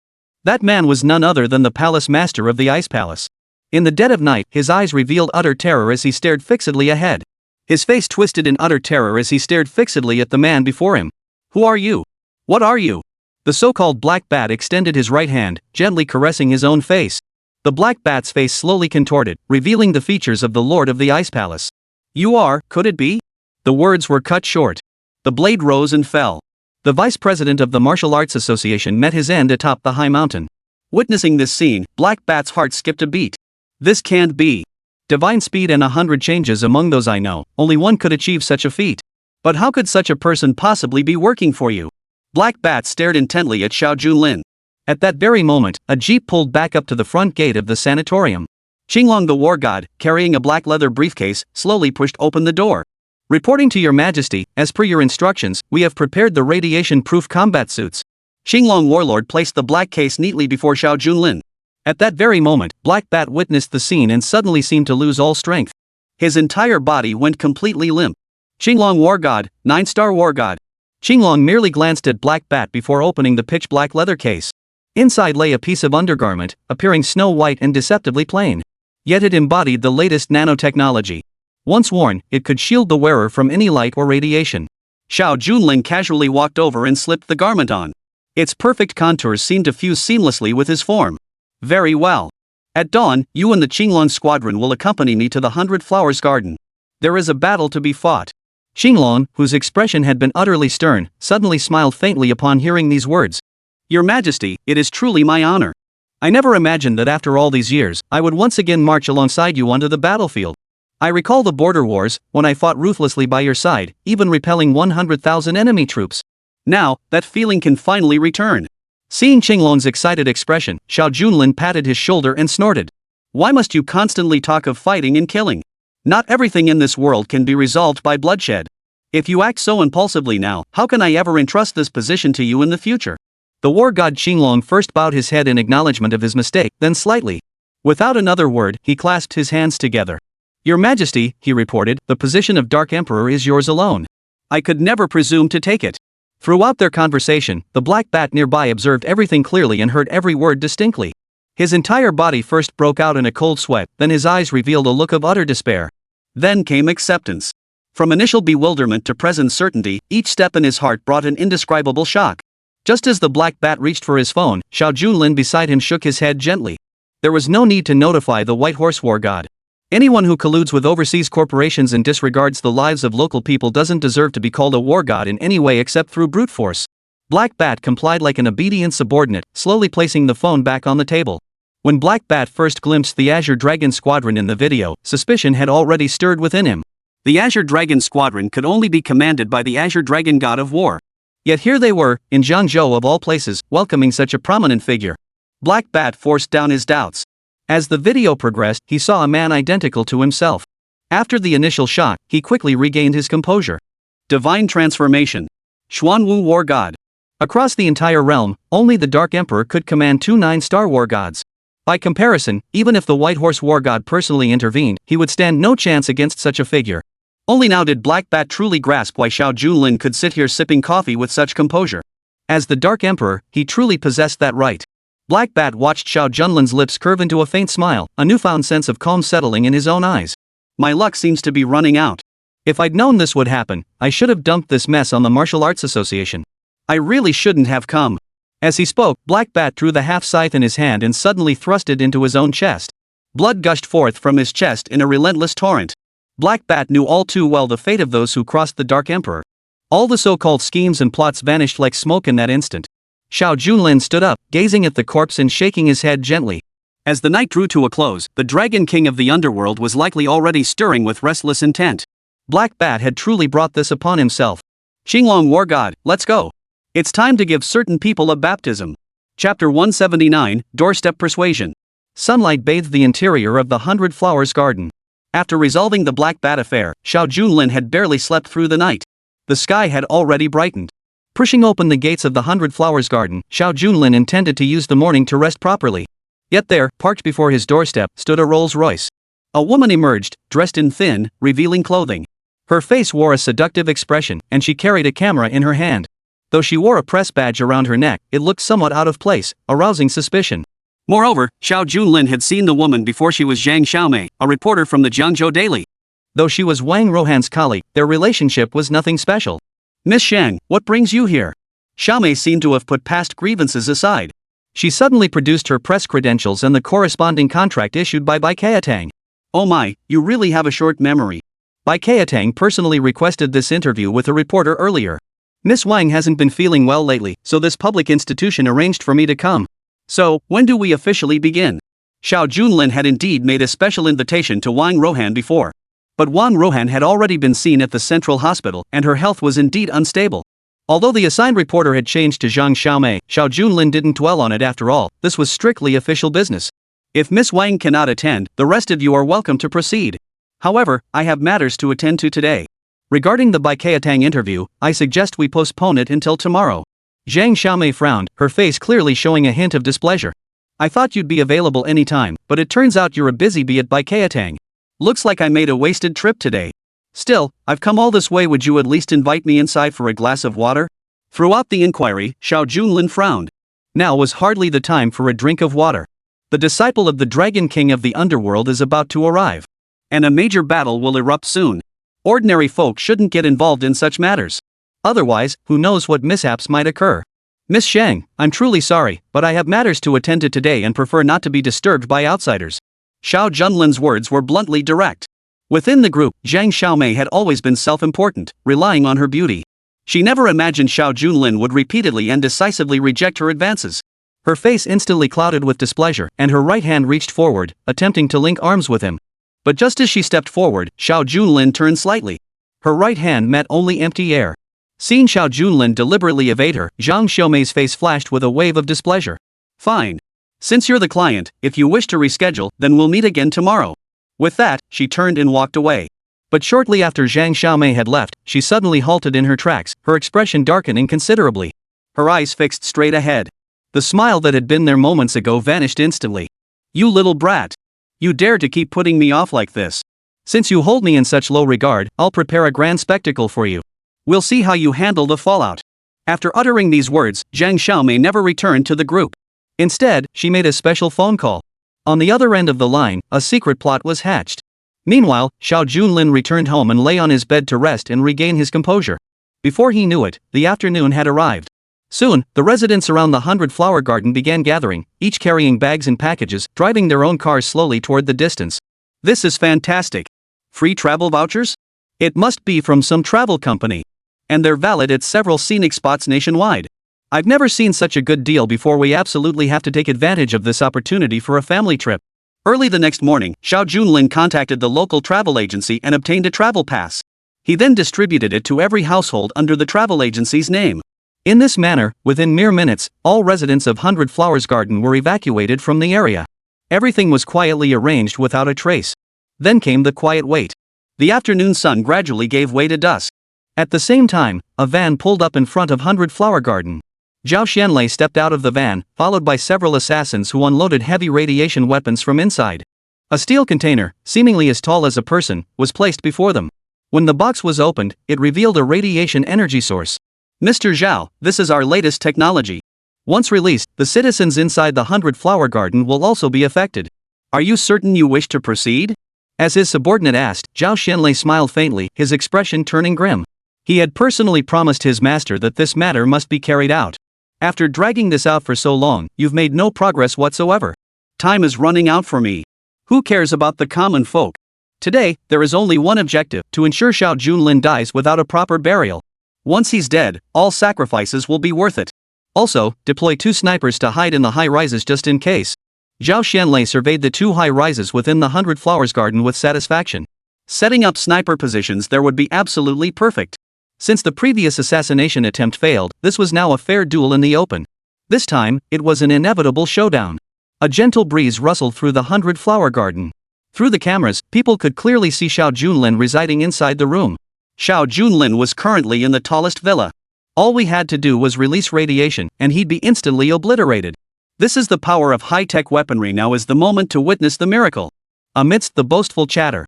Speaker 2: That man was none other than the palace master of the Ice Palace. In the dead of night, his eyes revealed utter terror as he stared fixedly ahead. His face twisted in utter terror as he stared fixedly at the man before him. Who are you? What are you? The so-called Black Bat extended his right hand, gently caressing his own face. The Black Bat's face slowly contorted, revealing the features of the Lord of the Ice Palace. You are, could it be? The words were cut short. The blade rose and fell. The vice president of the Martial Arts Association met his end atop the high mountain.
Speaker 1: Witnessing this scene, Black Bat's heart skipped a beat. This can't be. Divine speed and 100 changes among those I know, only one could achieve such a feat. But how could such a person possibly be working for you? Black Bat stared intently at Xiao Junlin.
Speaker 2: At that very moment, a jeep pulled back up to the front gate of the sanatorium.
Speaker 1: Qinglong the war god, carrying a black leather briefcase, slowly pushed open the door.
Speaker 2: Reporting to your majesty, as per your instructions, we have prepared the radiation-proof combat suits.
Speaker 1: Qinglong warlord placed the black case neatly before Xiao Junlin.
Speaker 2: At that very moment, Black Bat witnessed the scene and suddenly seemed to lose all strength.
Speaker 1: His entire body went completely limp. Qinglong war god, 9-star war god.
Speaker 2: Qinglong merely glanced at Black Bat before opening the pitch-black leather case. Inside lay a piece of undergarment, appearing snow-white and deceptively plain. Yet it embodied the latest nanotechnology. Once worn, it could shield the wearer from any light or radiation.
Speaker 1: Xiao Junlin casually walked over and slipped the garment on. Its perfect contours seemed to fuse seamlessly with his form. Very well. At dawn, you and the Qinglong squadron will accompany me to the 100 Flowers Garden. There is a battle to be fought.
Speaker 2: Qinglong, whose expression had been utterly stern, suddenly smiled faintly upon hearing these words.
Speaker 1: Your Majesty, it is truly my honor.
Speaker 2: I never imagined that after all these years, I would once again march alongside you onto the battlefield. I recall the border wars, when I fought ruthlessly by your side, even repelling 100,000 enemy troops.
Speaker 1: Now, that feeling can finally return.
Speaker 2: Seeing Qinglong's excited expression, Xiao Junlin patted his shoulder and snorted.
Speaker 1: Why must you constantly talk of fighting and killing? Not everything in this world can be resolved by bloodshed. If you act so impulsively now, how can I ever entrust this position to you in the future?
Speaker 2: The war god Qinglong first bowed his head in acknowledgement of his mistake, then slightly. Without another word, he clasped his hands together. Your Majesty, he reported, the position of Dark Emperor is yours alone.
Speaker 1: I could never presume to take it.
Speaker 2: Throughout their conversation, the Black Bat nearby observed everything clearly and heard every word distinctly. His entire body first broke out in a cold sweat, then his eyes revealed a look of utter despair.
Speaker 1: Then came acceptance. From initial bewilderment to present certainty, each step in his heart brought an indescribable shock. Just as the Black Bat reached for his phone, Xiao Junlin beside him shook his head gently. There was no need to notify the White Horse War God. Anyone who colludes with overseas corporations and disregards the lives of local people doesn't deserve to be called a war god in any way except through brute force. Black Bat complied like an obedient subordinate, slowly placing the phone back on the table. When Black Bat first glimpsed the Azure Dragon Squadron in the video, suspicion had already stirred within him. The Azure Dragon Squadron could only be commanded by the Azure Dragon God of War.
Speaker 2: Yet here they were, in Jiangzhou of all places, welcoming such a prominent figure.
Speaker 1: Black Bat forced down his doubts.
Speaker 2: As the video progressed, he saw a man identical to himself. After the initial shock, he quickly regained his composure.
Speaker 1: Divine transformation. Xuanwu War God.
Speaker 2: Across the entire realm, only the Dark Emperor could command 2 9-star war gods. By comparison, even if the White Horse War God personally intervened, he would stand no chance against such a figure.
Speaker 1: Only now did Black Bat truly grasp why Xiao Junlin could sit here sipping coffee with such composure.
Speaker 2: As the Dark Emperor, he truly possessed that right. Black Bat watched Xiao Junlin's lips curve into a faint smile, a newfound sense of calm settling in his own eyes.
Speaker 1: My luck seems to be running out.
Speaker 2: If I'd known this would happen, I should have dumped this mess on the Martial Arts Association.
Speaker 1: I really shouldn't have come.
Speaker 2: As he spoke, Black Bat drew the half-scythe in his hand and suddenly thrust it into his own chest.
Speaker 1: Blood gushed forth from his chest in a relentless torrent. Black Bat knew all too well the fate of those who crossed the Dark Emperor. All the so-called schemes and plots vanished like smoke in that instant. Xiao Junlin stood up, gazing at the corpse and shaking his head gently. As the night drew to a close, the Dragon King of the Underworld was likely already stirring with restless intent.
Speaker 2: Black Bat had truly brought this upon himself.
Speaker 1: Qinglong War God, let's go. It's time to give certain people a baptism. Chapter 179, Doorstep Persuasion.
Speaker 2: Sunlight bathed the interior of the 100 Flowers Garden.
Speaker 1: After resolving the Black Bat affair, Xiao Junlin had barely slept through the night. The sky had already brightened. Pushing open the gates of the 100 Flowers Garden, Xiao Junlin intended to use the morning to rest properly. Yet there, parked before his doorstep, stood a Rolls-Royce.
Speaker 2: A woman emerged, dressed in thin, revealing clothing. Her face wore a seductive expression, and she carried a camera in her hand. Though she wore a press badge around her neck, it looked somewhat out of place, arousing suspicion. Moreover, Xiao Junlin had seen the woman before she was Zhang Xiaomei, a reporter from the Jiangzhou Daily. Though she was Wang Rohan's colleague, their relationship was nothing special. "Miss Shang, what brings you here?" Xiaomei seemed to have put past grievances aside. She suddenly produced her press credentials and the corresponding contract issued by Bai Keatang. "Oh my, you really have a short memory." Bai Keatang personally requested this interview with a reporter earlier. "Miss Wang hasn't been feeling well lately, so this public institution arranged for me to come. So, when do we officially begin?" Xiao Junlin had indeed made a special invitation to Wang Rohan before. But Wang Rohan had already been seen at the central hospital, and her health was indeed unstable. Although the assigned reporter had changed to Zhang Xiaomei, Xiao Junlin didn't dwell on it after all. This was strictly official business. "If Miss Wang cannot attend, the rest of you are welcome to proceed. However, I have matters to attend to today. Regarding the Bai Keatang interview, I suggest we postpone it until tomorrow." Zhang Xiaomei frowned, her face clearly showing a hint of displeasure. "I thought you'd be available anytime, but it turns out you're a busy bee at Bai Keatang. Looks like I made a wasted trip today. Still, I've come all this way, would you at least invite me inside for a glass of water?" Throughout the inquiry, Xiao Junlin frowned. Now was hardly the time for a drink of water. The disciple of the Dragon King of the Underworld is about to arrive. And a major battle will erupt soon. Ordinary folk shouldn't get involved in such matters. Otherwise, who knows what mishaps might occur. "Miss Shang, I'm truly sorry, but I have matters to attend to today and prefer not to be disturbed by outsiders." Xiao Junlin's words were bluntly direct. Within the group, Zhang Xiaomei had always been self-important, relying on her beauty. She never imagined Xiao Junlin would repeatedly and decisively reject her advances. Her face instantly clouded with displeasure, and her right hand reached forward, attempting to link arms with him. But just as she stepped forward, Xiao Junlin turned slightly. Her right hand met only empty air. Seeing Xiao Junlin deliberately evade her, Zhang Xiaomei's face flashed with a wave of displeasure. "Fine. Since you're the client, if you wish to reschedule, then we'll meet again tomorrow." With that, she turned and walked away. But shortly after Zhang Xiaomei had left, she suddenly halted in her tracks, her expression darkening considerably. Her eyes fixed straight ahead. The smile that had been there moments ago vanished instantly. "You little brat. You dare to keep putting me off like this. Since you hold me in such low regard, I'll prepare a grand spectacle for you. We'll see how you handle the fallout." After uttering these words, Zhang Xiaomei never returned to the group. Instead, she made a special phone call. On the other end of the line, a secret plot was hatched. Meanwhile, Xiao Junlin returned home and lay on his bed to rest and regain his composure. Before he knew it, the afternoon had arrived. Soon, the residents around the 100-flower garden began gathering, each carrying bags and packages, driving their own cars slowly toward the distance. "This is fantastic. Free travel vouchers? It must be from some travel company. And they're valid at several scenic spots nationwide. I've never seen such a good deal before. We absolutely have to take advantage of this opportunity for a family trip." Early the next morning, Xiao Junlin contacted the local travel agency and obtained a travel pass. He then distributed it to every household under the travel agency's name. In this manner, within mere minutes, all residents of 100 Flowers Garden were evacuated from the area. Everything was quietly arranged without a trace. Then came the quiet wait. The afternoon sun gradually gave way to dusk. At the same time, a van pulled up in front of 100 Flower Garden. Zhao Xianlei stepped out of the van, followed by several assassins who unloaded heavy radiation weapons from inside. A steel container, seemingly as tall as a person, was placed before them. When the box was opened, it revealed a radiation energy source. "Mr. Zhao, this is our latest technology. Once released, the citizens inside the 100 Flower Garden will also be affected. Are you certain you wish to proceed?" As his subordinate asked, Zhao Xianlei smiled faintly, his expression turning grim. He had personally promised his master that this matter must be carried out. "After dragging this out for so long, you've made no progress whatsoever. Time is running out for me. Who cares about the common folk? Today, there is only one objective: to ensure Xiao Junlin dies without a proper burial. Once he's dead, all sacrifices will be worth it. Also, deploy 2 snipers to hide in the high rises just in case." Zhao Xianlei surveyed the 2 high rises within the 100 Flowers Garden with satisfaction. Setting up sniper positions there would be absolutely perfect. Since the previous assassination attempt failed, this was now a fair duel in the open. This time, it was an inevitable showdown. A gentle breeze rustled through the 100 Flower Garden. Through the cameras, people could clearly see Xiao Junlin residing inside the room. Xiao Junlin was currently in the tallest villa. All we had to do was release radiation, and he'd be instantly obliterated. This is the power of high-tech weaponry. Now is the moment to witness the miracle. Amidst the boastful chatter,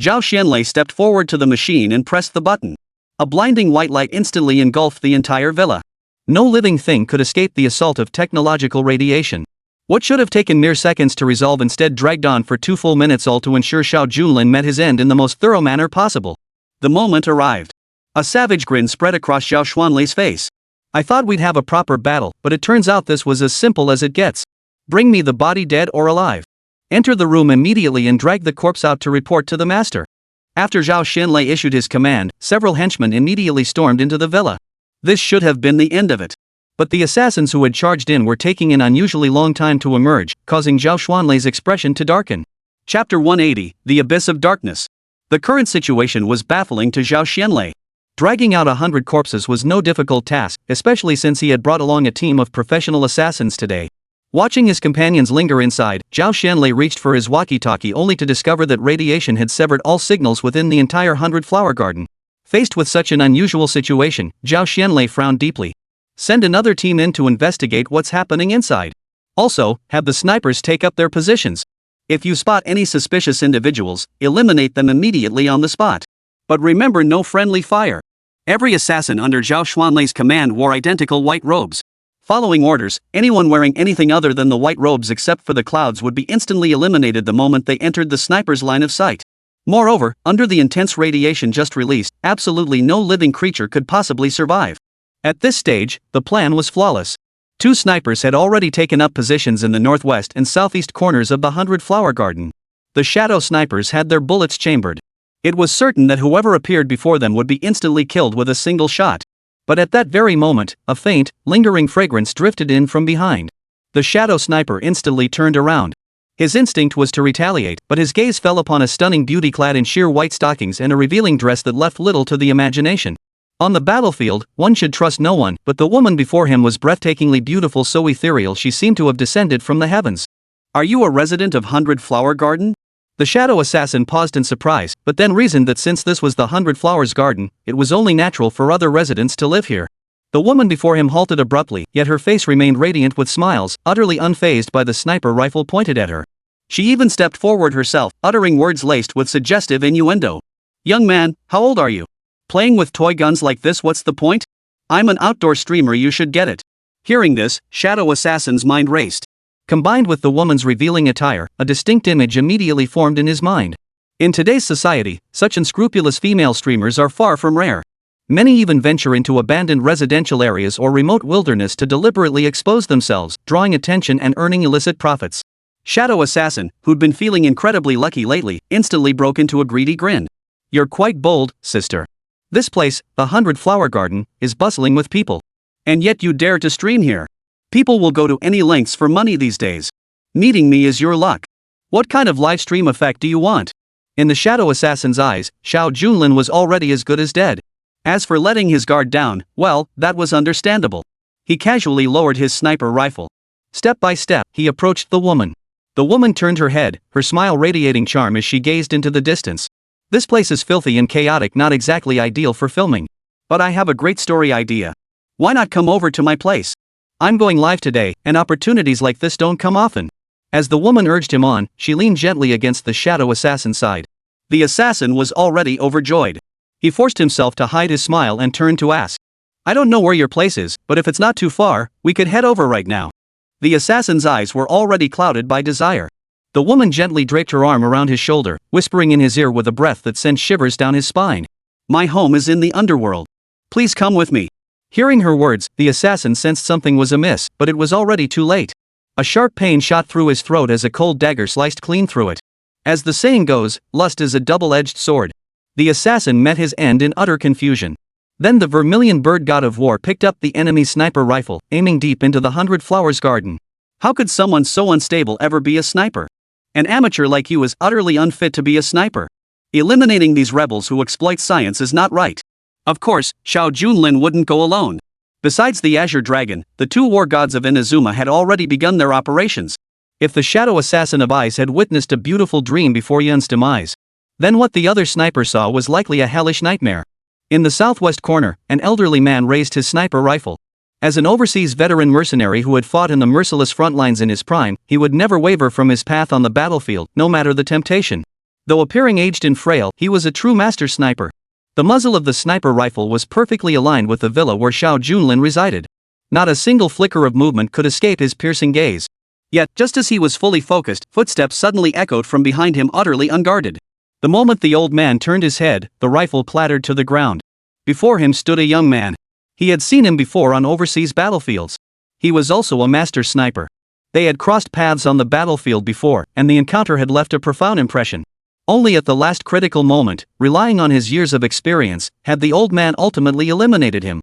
Speaker 1: Zhao Xianlei stepped forward to the machine and pressed the button. A blinding white light instantly engulfed the entire villa.
Speaker 2: no living thing could escape the assault of technological radiation. What should have taken mere seconds to resolve instead dragged on for 2 full minutes, all to ensure Xiao Junlin met his end in the most thorough manner possible.
Speaker 1: The moment arrived. A savage grin spread across Zhao Xuanlei's face.
Speaker 2: I thought we'd have a proper battle, but it turns out this was as simple as it gets. Bring me the body, dead or alive. Enter the room immediately and drag the corpse out to report to the master.
Speaker 1: After Zhao Xianlei issued his command, several henchmen immediately stormed into the villa. This should have been the end of it.
Speaker 2: But the assassins who had charged in were taking an unusually long time to emerge, causing Zhao Xuanlei's expression to darken.
Speaker 1: Chapter 180, The Abyss of Darkness. The current situation was baffling to Zhao Xianlei.
Speaker 2: Dragging out 100 corpses was no difficult task, especially since he had brought along a team of professional assassins today. Watching his companions linger inside, Zhao Xianlei reached for his walkie-talkie only to discover that radiation had severed all signals within the entire 100-flower garden. Faced with such an unusual situation, Zhao Xianlei frowned deeply. Send another team in to investigate what's happening inside. Also, have the snipers take up their positions. If you spot any suspicious individuals, eliminate them immediately on the spot. But remember, no friendly fire. Every assassin under Zhao Xuanlei's command wore identical white robes. Following orders, anyone wearing anything other than the white robes except for the clouds would be instantly eliminated the moment they entered the sniper's line of sight. Moreover, under the intense radiation just released, absolutely no living creature could possibly survive. At this stage, the plan was flawless. 2 snipers had already taken up positions in the northwest and southeast corners of the 100-flower garden. The shadow snipers had their bullets chambered. It was certain that whoever appeared before them would be instantly killed with a single shot. But at that very moment, a faint, lingering fragrance drifted in from behind. The shadow sniper instantly turned around. His instinct was to retaliate, but his gaze fell upon a stunning beauty clad in sheer white stockings and a revealing dress that left little to the imagination. On the battlefield, one should trust no one, but the woman before him was breathtakingly beautiful, so ethereal she seemed to have descended from the heavens.
Speaker 1: Are you a resident of 100-flower garden?
Speaker 2: The shadow assassin paused in surprise, but then reasoned that since this was the 100-flowers garden, it was only natural for other residents to live here. The woman before him halted abruptly, yet her face remained radiant with smiles, utterly unfazed by the sniper rifle pointed at her.
Speaker 1: She even stepped forward herself, uttering words laced with suggestive innuendo. Young man, how old are you? Playing with toy guns like this, what's the point? I'm an outdoor streamer, you should get it. Hearing this, Shadow Assassin's mind raced.
Speaker 2: Combined with the woman's revealing attire, a distinct image immediately formed in his mind. In today's society, such unscrupulous female streamers are far from rare. Many even venture into abandoned residential areas or remote wilderness to deliberately expose themselves, drawing attention and earning illicit profits.
Speaker 1: Shadow Assassin, who'd been feeling incredibly lucky lately, instantly broke into a greedy grin.
Speaker 2: You're quite bold, sister. This place, the 100-flower garden, is bustling with people.
Speaker 1: And yet you dare to stream here. People will go to any lengths for money these days. Meeting me is your luck. What kind of live stream effect do you want?
Speaker 2: In the Shadow Assassin's eyes, Xiao Junlin was already as good as dead.
Speaker 1: As for letting his guard down, well, that was understandable. He casually lowered his sniper rifle.
Speaker 2: Step by step, he approached the woman. The woman turned her head, her smile radiating charm as she gazed into the distance. This place is filthy and chaotic, not exactly ideal for filming.
Speaker 1: But I have a great story idea. Why not come over to my place?
Speaker 2: I'm going live today, and opportunities like this don't come often. As the woman urged him on, she leaned gently against the Shadow Assassin's side.
Speaker 1: The assassin was already overjoyed.
Speaker 2: He forced himself to hide his smile and turned to ask.
Speaker 1: I don't know where your place is, but if it's not too far, we could head over right now. The assassin's eyes were already clouded by desire.
Speaker 2: The woman gently draped her arm around his shoulder, whispering in his ear with a breath that sent shivers down his spine.
Speaker 1: My home is in the underworld. Please come with me.
Speaker 2: Hearing her words, the assassin sensed something was amiss, but it was already too late. A sharp pain shot through his throat as a cold dagger sliced clean through it. As the saying goes, lust is a double-edged sword. The assassin met his end in utter confusion. Then the vermilion bird god of war picked up the enemy sniper rifle, aiming deep into the 100-flowers garden.
Speaker 1: How could someone so unstable ever be a sniper? An amateur like you is utterly unfit to be a sniper. Eliminating these rebels who exploit science is not right. Of course, Xiao Junlin wouldn't go alone. Besides the Azure Dragon, the 2 war gods of Inazuma had already begun their operations.
Speaker 2: If the Shadow Assassin of Eyes had witnessed a beautiful dream before Yun's demise, then what the other sniper saw was likely a hellish nightmare. In the southwest corner, an elderly man raised his sniper rifle. As an overseas veteran mercenary who had fought in the merciless front lines in his prime, he would never waver from his path on the battlefield, no matter the temptation. Though appearing aged and frail, he was a true master sniper. The muzzle of the sniper rifle was perfectly aligned with the villa where Xiao Junlin resided. Not a single flicker of movement could escape his piercing gaze. Yet, just as he was fully focused, footsteps suddenly echoed from behind him, utterly unguarded. The moment the old man turned his head, the rifle clattered to the ground. Before him stood a young man. He had seen him before on overseas battlefields. He was also a master sniper. They had crossed paths on the battlefield before, and the encounter had left a profound impression. Only at the last critical moment, relying on his years of experience, had the old man ultimately eliminated him.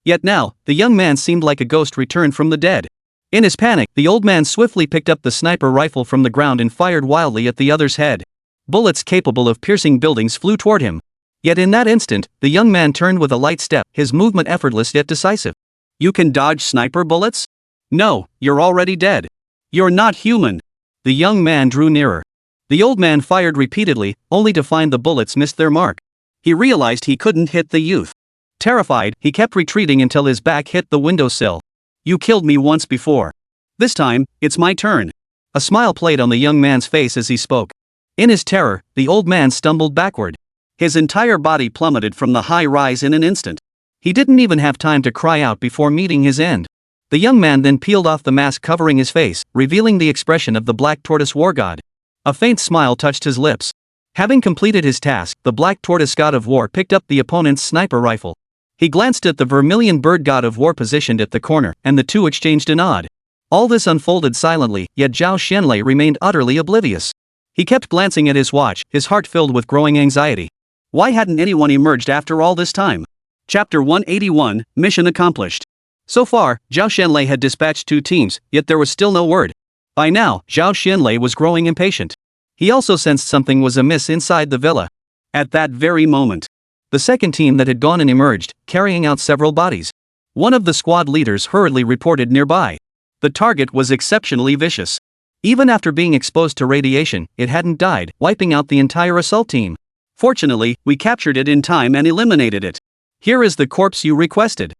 Speaker 2: Yet now, the young man seemed like a ghost returned from the dead. In his panic, the old man swiftly picked up the sniper rifle from the ground and fired wildly at the other's head. Bullets capable of piercing buildings flew toward him. Yet in that instant, the young man turned with a light step, his movement effortless yet decisive. "You can dodge sniper bullets? No, you're already dead. You're not human." The young man drew nearer. The old man fired repeatedly, only to find the bullets missed their mark. He realized he couldn't hit the youth. Terrified, he kept retreating until his back hit the windowsill. "You killed me once before. This time, it's my turn." A smile played on the young man's face as he spoke. In his terror, the old man stumbled backward. His entire body plummeted from the high rise in an instant. He didn't even have time to cry out before meeting his end. The young man then peeled off the mask covering his face, revealing the expression of the black tortoise war god. A faint smile touched his lips. Having completed his task, the black tortoise god of war picked up the opponent's sniper rifle. He glanced at the vermilion bird god of war positioned at the corner, and the two exchanged a nod. All this unfolded silently, yet Zhao Xianlei remained utterly oblivious. He kept glancing at his watch, his heart filled with growing anxiety. Why hadn't anyone emerged after all this time? Chapter 181, Mission Accomplished. So far, Zhao Xianlei had dispatched 2 teams, yet there was still no word. By now, Zhao Xianlei was growing impatient. He also sensed something was amiss inside the villa. At that very moment, the second team that had gone and emerged, carrying out several bodies. One of the squad leaders hurriedly reported nearby. The target was exceptionally vicious. Even after being exposed to radiation, it hadn't died, wiping out the entire assault team. Fortunately, we captured it in time and eliminated it. Here is the corpse you requested.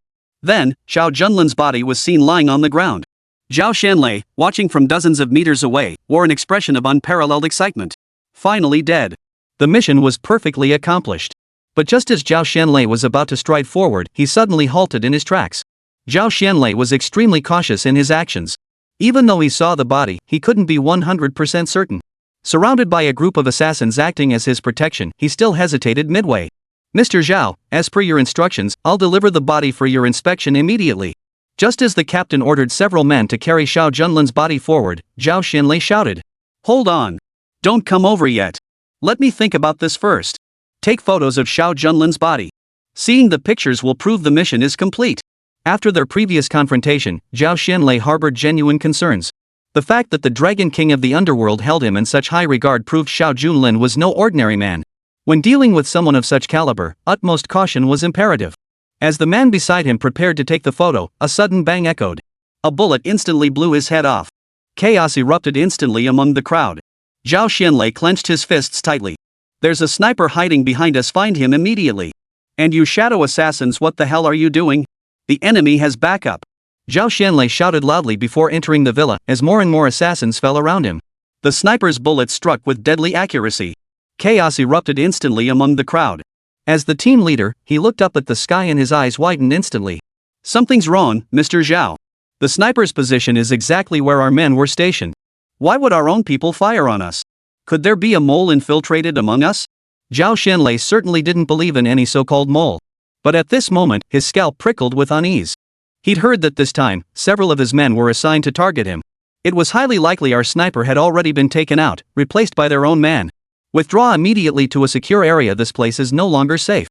Speaker 2: Then, Xiao Junlin's body was seen lying on the ground. Zhao Xianlei, watching from dozens of meters away, wore an expression of unparalleled excitement. Finally dead. The mission was perfectly accomplished. But just as Zhao Xianlei was about to stride forward, he suddenly halted in his tracks. Zhao Xianlei was extremely cautious in his actions. Even though he saw the body, he couldn't be 100% certain. Surrounded by a group of assassins acting as his protection, he still hesitated midway. "Mr. Zhao, as per your instructions, I'll deliver the body for your inspection immediately." Just as the captain ordered several men to carry Xiao Junlin's body forward, Zhao Xianlei shouted, "Hold on. Don't come over yet. Let me think about this first. Take photos of Xiao Junlin's body. Seeing the pictures will prove the mission is complete." After their previous confrontation, Zhao Xianlei harbored genuine concerns. The fact that the Dragon King of the Underworld held him in such high regard proved Xiao Junlin was no ordinary man. When dealing with someone of such caliber, utmost caution was imperative. As the man beside him prepared to take the photo, a sudden bang echoed. A bullet instantly blew his head off. Chaos erupted instantly among the crowd. Zhao Xianlei clenched his fists tightly. "There's a sniper hiding behind us, find him immediately. And you shadow assassins, what the hell are you doing? The enemy has backup." Zhao Xianlei shouted loudly before entering the villa, as more and more assassins fell around him. The sniper's bullets struck with deadly accuracy. Chaos erupted instantly among the crowd. As the team leader, he looked up at the sky and his eyes widened instantly. "Something's wrong, Mr. Zhao. The sniper's position is exactly where our men were stationed. Why would our own people fire on us? Could there be a mole infiltrated among us?" Zhao Xianlei certainly didn't believe in any so-called mole. But at this moment, his scalp prickled with unease. He'd heard that this time, several of his men were assigned to target him. It was highly likely our sniper had already been taken out, replaced by their own man. Withdraw immediately to a secure area, this place is no longer safe.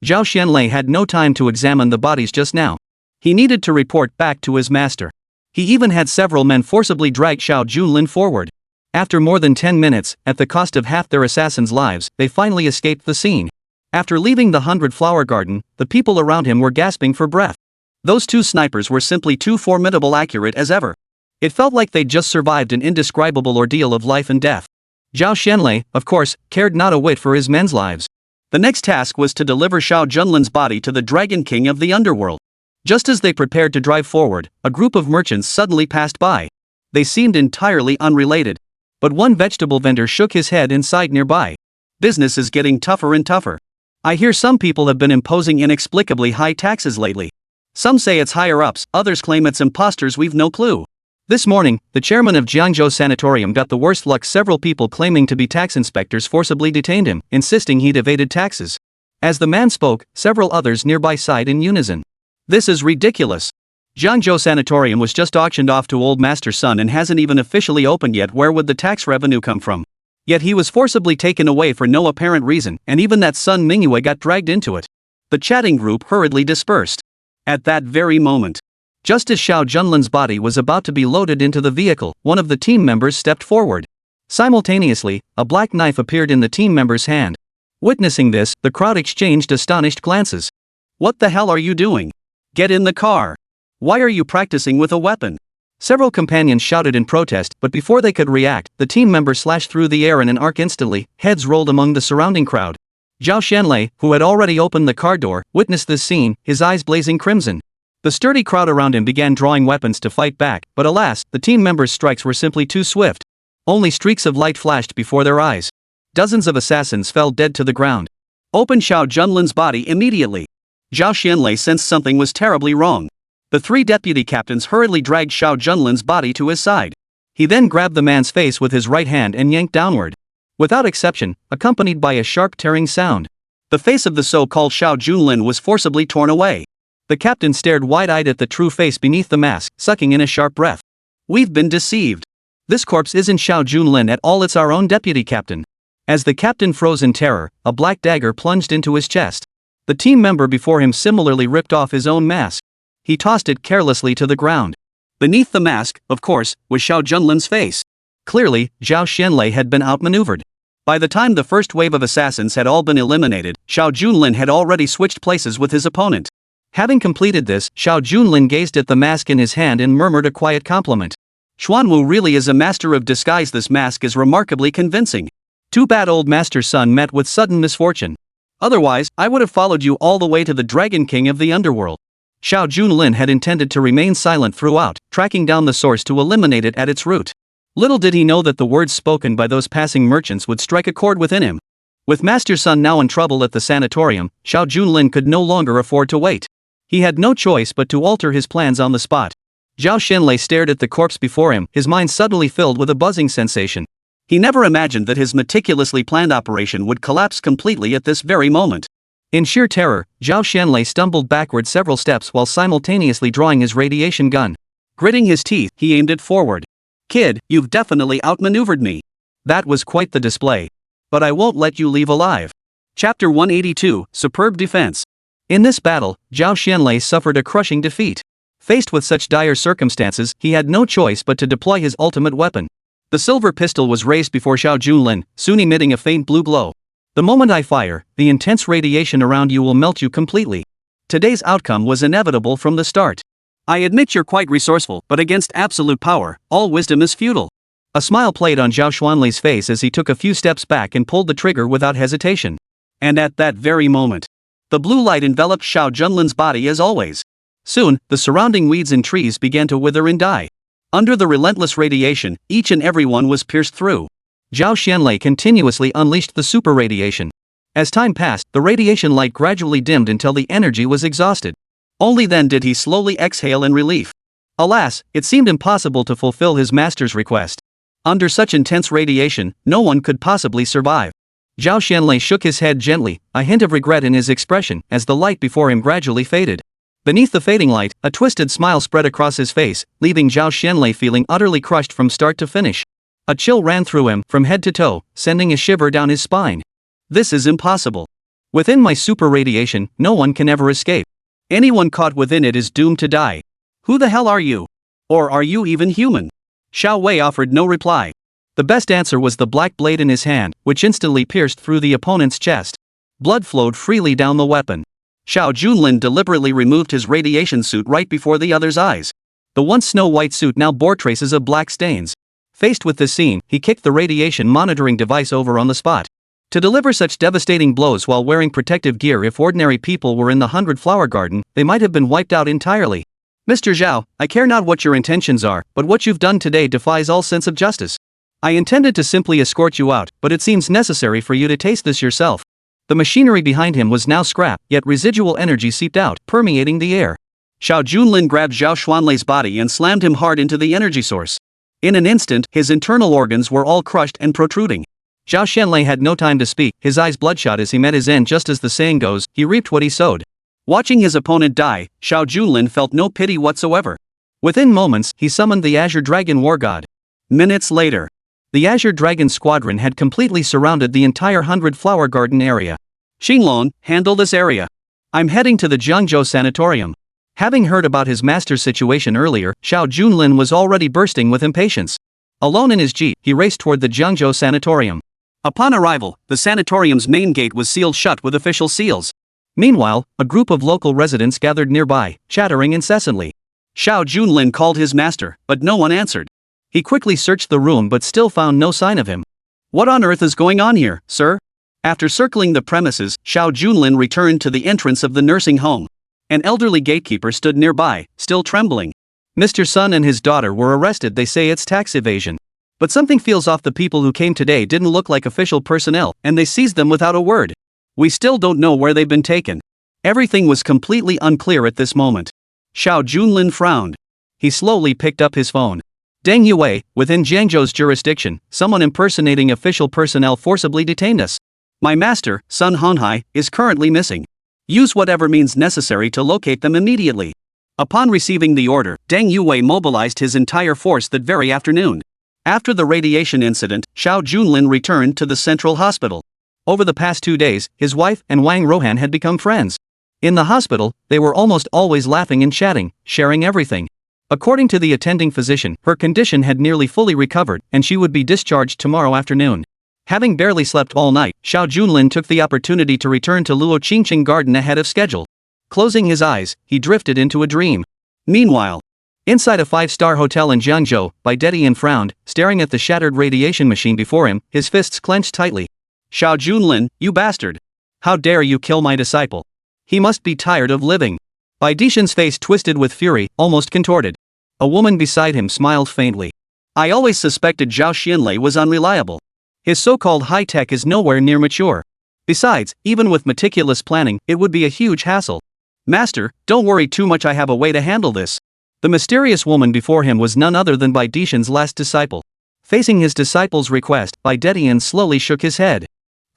Speaker 2: Zhao Xianlei had no time to examine the bodies just now. He needed to report back to his master. He even had several men forcibly drag Xiao Junlin forward. After more than 10 minutes, at the cost of half their assassins' lives, they finally escaped the scene. After leaving the 100-flower garden, the people around him were gasping for breath. Those 2 snipers were simply too formidable, accurate as ever. It felt like they'd just survived an indescribable ordeal of life and death. Zhao Xianlei, of course, cared not a whit for his men's lives. The next task was to deliver Xiao Junlin's body to the Dragon King of the Underworld. Just as they prepared to drive forward, a group of merchants suddenly passed by. They seemed entirely unrelated. But one vegetable vendor shook his head and sighed nearby. Business is getting tougher and tougher. I hear some people have been imposing inexplicably high taxes lately. Some say it's higher-ups, others claim it's imposters, we've no clue. This morning, the chairman of Jiangzhou sanatorium got the worst luck. Several people claiming to be tax inspectors forcibly detained him, insisting he'd evaded taxes. As the man spoke, several others nearby sighed in unison. This is ridiculous. Jiangzhou sanatorium was just auctioned off to old master's son and hasn't even officially opened yet. Where would the tax revenue come from? Yet he was forcibly taken away for no apparent reason, and even that son Mingyue got dragged into it. The chatting group hurriedly dispersed. At that very moment, just as Xiao Junlin's body was about to be loaded into the vehicle, one of the team members stepped forward. Simultaneously, a black knife appeared in the team member's hand. Witnessing this, the crowd exchanged astonished glances. What the hell are you doing? Get in the car. Why are you practicing with a weapon? Several companions shouted in protest, but before they could react, the team member slashed through the air in an arc. Instantly, heads rolled among the surrounding crowd. Zhao Xianlei, who had already opened the car door, witnessed this scene, his eyes blazing crimson. The sturdy crowd around him began drawing weapons to fight back, but alas, the team members' strikes were simply too swift. Only streaks of light flashed before their eyes. Dozens of assassins fell dead to the ground. Open Xiao Junlin's body immediately. Zhao Xianlei sensed something was terribly wrong. The three deputy captains hurriedly dragged Xiao Junlin's body to his side. He then grabbed the man's face with his right hand and yanked downward. Without exception, accompanied by a sharp tearing sound, the face of the so-called Xiao Junlin was forcibly torn away. The captain stared wide-eyed at the true face beneath the mask, sucking in a sharp breath. We've been deceived. This corpse isn't Xiao Junlin at all, it's our own deputy captain. As the captain froze in terror, a black dagger plunged into his chest. The team member before him similarly ripped off his own mask. He tossed it carelessly to the ground. Beneath the mask, of course, was Xiao Junlin's face. Clearly, Zhao Xianlei had been outmaneuvered. By the time the first wave of assassins had all been eliminated, Xiao Junlin had already switched places with his opponent. Having completed this, Xiao Junlin gazed at the mask in his hand and murmured a quiet compliment. Xuanwu really is a master of disguise. This mask is remarkably convincing. Too bad old master's son met with sudden misfortune. Otherwise, I would have followed you all the way to the Dragon King of the Underworld. Xiao Junlin had intended to remain silent throughout, tracking down the source to eliminate it at its root. Little did he know that the words spoken by those passing merchants would strike a chord within him. With master's son now in trouble at the sanatorium, Xiao Junlin could no longer afford to wait. He had no choice but to alter his plans on the spot. Zhao Xianlei stared at the corpse before him, his mind suddenly filled with a buzzing sensation. He never imagined that his meticulously planned operation would collapse completely at this very moment. In sheer terror, Zhao Xianlei stumbled backward several steps while simultaneously drawing his radiation gun. Gritting his teeth, he aimed it forward. Kid, you've definitely outmaneuvered me. That was quite the display. But I won't let you leave alive. Chapter 182, Superb Defense. In this battle, Zhao Xianlei suffered a crushing defeat. Faced with such dire circumstances, he had no choice but to deploy his ultimate weapon. The silver pistol was raised before Xiao Junlin, soon emitting a faint blue glow. The moment I fire, the intense radiation around you will melt you completely. Today's outcome was inevitable from the start. I admit you're quite resourceful, but against absolute power, all wisdom is futile. A smile played on Zhao Xuanlei's face as he took a few steps back and pulled the trigger without hesitation. And at that very moment, the blue light enveloped Xiao Junlin's body as always. Soon, the surrounding weeds and trees began to wither and die. Under the relentless radiation, each and every one was pierced through. Zhao Xianlei continuously unleashed the super radiation. As time passed, the radiation light gradually dimmed until the energy was exhausted. Only then did he slowly exhale in relief. Alas, it seemed impossible to fulfill his master's request. Under such intense radiation, no one could possibly survive. Zhao Xianlei shook his head gently, a hint of regret in his expression, as the light before him gradually faded. Beneath the fading light, a twisted smile spread across his face, leaving Zhao Xianlei feeling utterly crushed from start to finish. A chill ran through him, from head to toe, sending a shiver down his spine. This is impossible. Within my super radiation, no one can ever escape. Anyone caught within it is doomed to die. Who the hell are you? Or are you even human? Xiao Wei offered no reply. The best answer was the black blade in his hand, which instantly pierced through the opponent's chest. Blood flowed freely down the weapon. Xiao Junlin deliberately removed his radiation suit right before the other's eyes. The once snow-white suit now bore traces of black stains. Faced with this scene, he kicked the radiation monitoring device over on the spot. To deliver such devastating blows while wearing protective gear, if ordinary people were in the 100-flower garden, they might have been wiped out entirely. Mr. Zhao, I care not what your intentions are, but what you've done today defies all sense of justice. I intended to simply escort you out, but it seems necessary for you to taste this yourself. The machinery behind him was now scrap, yet residual energy seeped out, permeating the air.
Speaker 1: Xiao Junlin grabbed Xiao Xuanlei's body and slammed him hard into the energy source. In an instant, his internal organs were all crushed and protruding.
Speaker 2: Xiao Xuanlei had no time to speak, his eyes bloodshot as he met his end. Just as the saying goes, he reaped what he sowed.
Speaker 1: Watching his opponent die, Xiao Junlin felt no pity whatsoever.
Speaker 2: Within moments, he summoned the Azure Dragon War God.
Speaker 1: Minutes later,
Speaker 2: the Azure Dragon Squadron had completely surrounded the entire 100-flower garden area.
Speaker 1: Xinglong, handle this area. I'm heading to the Jiangzhou sanatorium.
Speaker 2: Having heard about his master's situation earlier, Xiao Junlin was already bursting with impatience. Alone in his jeep, he raced toward the Jiangzhou sanatorium.
Speaker 1: Upon arrival, the sanatorium's main gate was sealed shut with official seals.
Speaker 2: Meanwhile, a group of local residents gathered nearby, chattering incessantly.
Speaker 1: Xiao Junlin called his master, but no one answered.
Speaker 2: He quickly searched the room but still found no sign of him.
Speaker 1: What on earth is going on here, sir? After circling the premises, Xiao Junlin returned to the entrance of the nursing home. An elderly gatekeeper stood nearby, still trembling.
Speaker 2: Mr. Sun and his daughter were arrested. They say it's tax evasion. But something feels off. The people who came today didn't look like official personnel, and they seized them without a word.
Speaker 1: We still don't know where they've been taken. Everything was completely unclear at this moment. Xiao Junlin frowned.
Speaker 2: He slowly picked up his phone. Deng Yue, within Jiangzhou's jurisdiction, someone impersonating official personnel forcibly detained us.
Speaker 1: My master, Sun Honghai, is currently missing. Use whatever means necessary to locate them immediately. Upon receiving the order, Deng Yue mobilized his entire force that very afternoon. After the radiation incident, Xiao Junlin returned to the central hospital.
Speaker 2: Over the past 2 days, his wife and Wang Rohan had become friends. In the hospital, they were almost always laughing and chatting, sharing everything. According to the attending physician, her condition had nearly fully recovered, and she would be discharged tomorrow afternoon. Having barely slept all night, Xiao Junlin took the opportunity to return to Luo Qingcheng garden ahead of schedule. Closing his eyes, he drifted into a dream.
Speaker 1: Meanwhile,
Speaker 2: inside a 5-star hotel in Jiangzhou, Baidetian frowned, staring at the shattered radiation machine before him, his fists clenched tightly.
Speaker 1: Xiao Junlin, you bastard! How dare you kill my disciple? He must be tired of living.
Speaker 2: Baidetian's face twisted with fury, almost contorted. A woman beside him smiled faintly.
Speaker 1: I always suspected Zhao Xianlei was unreliable.
Speaker 2: His so-called high-tech is nowhere near mature. Besides, even with meticulous planning, it would be a huge hassle.
Speaker 1: Master, don't worry too much, I have a way to handle this.
Speaker 2: The mysterious woman before him was none other than Baidetian's last disciple. Facing his disciple's request, Baidetian slowly shook his head.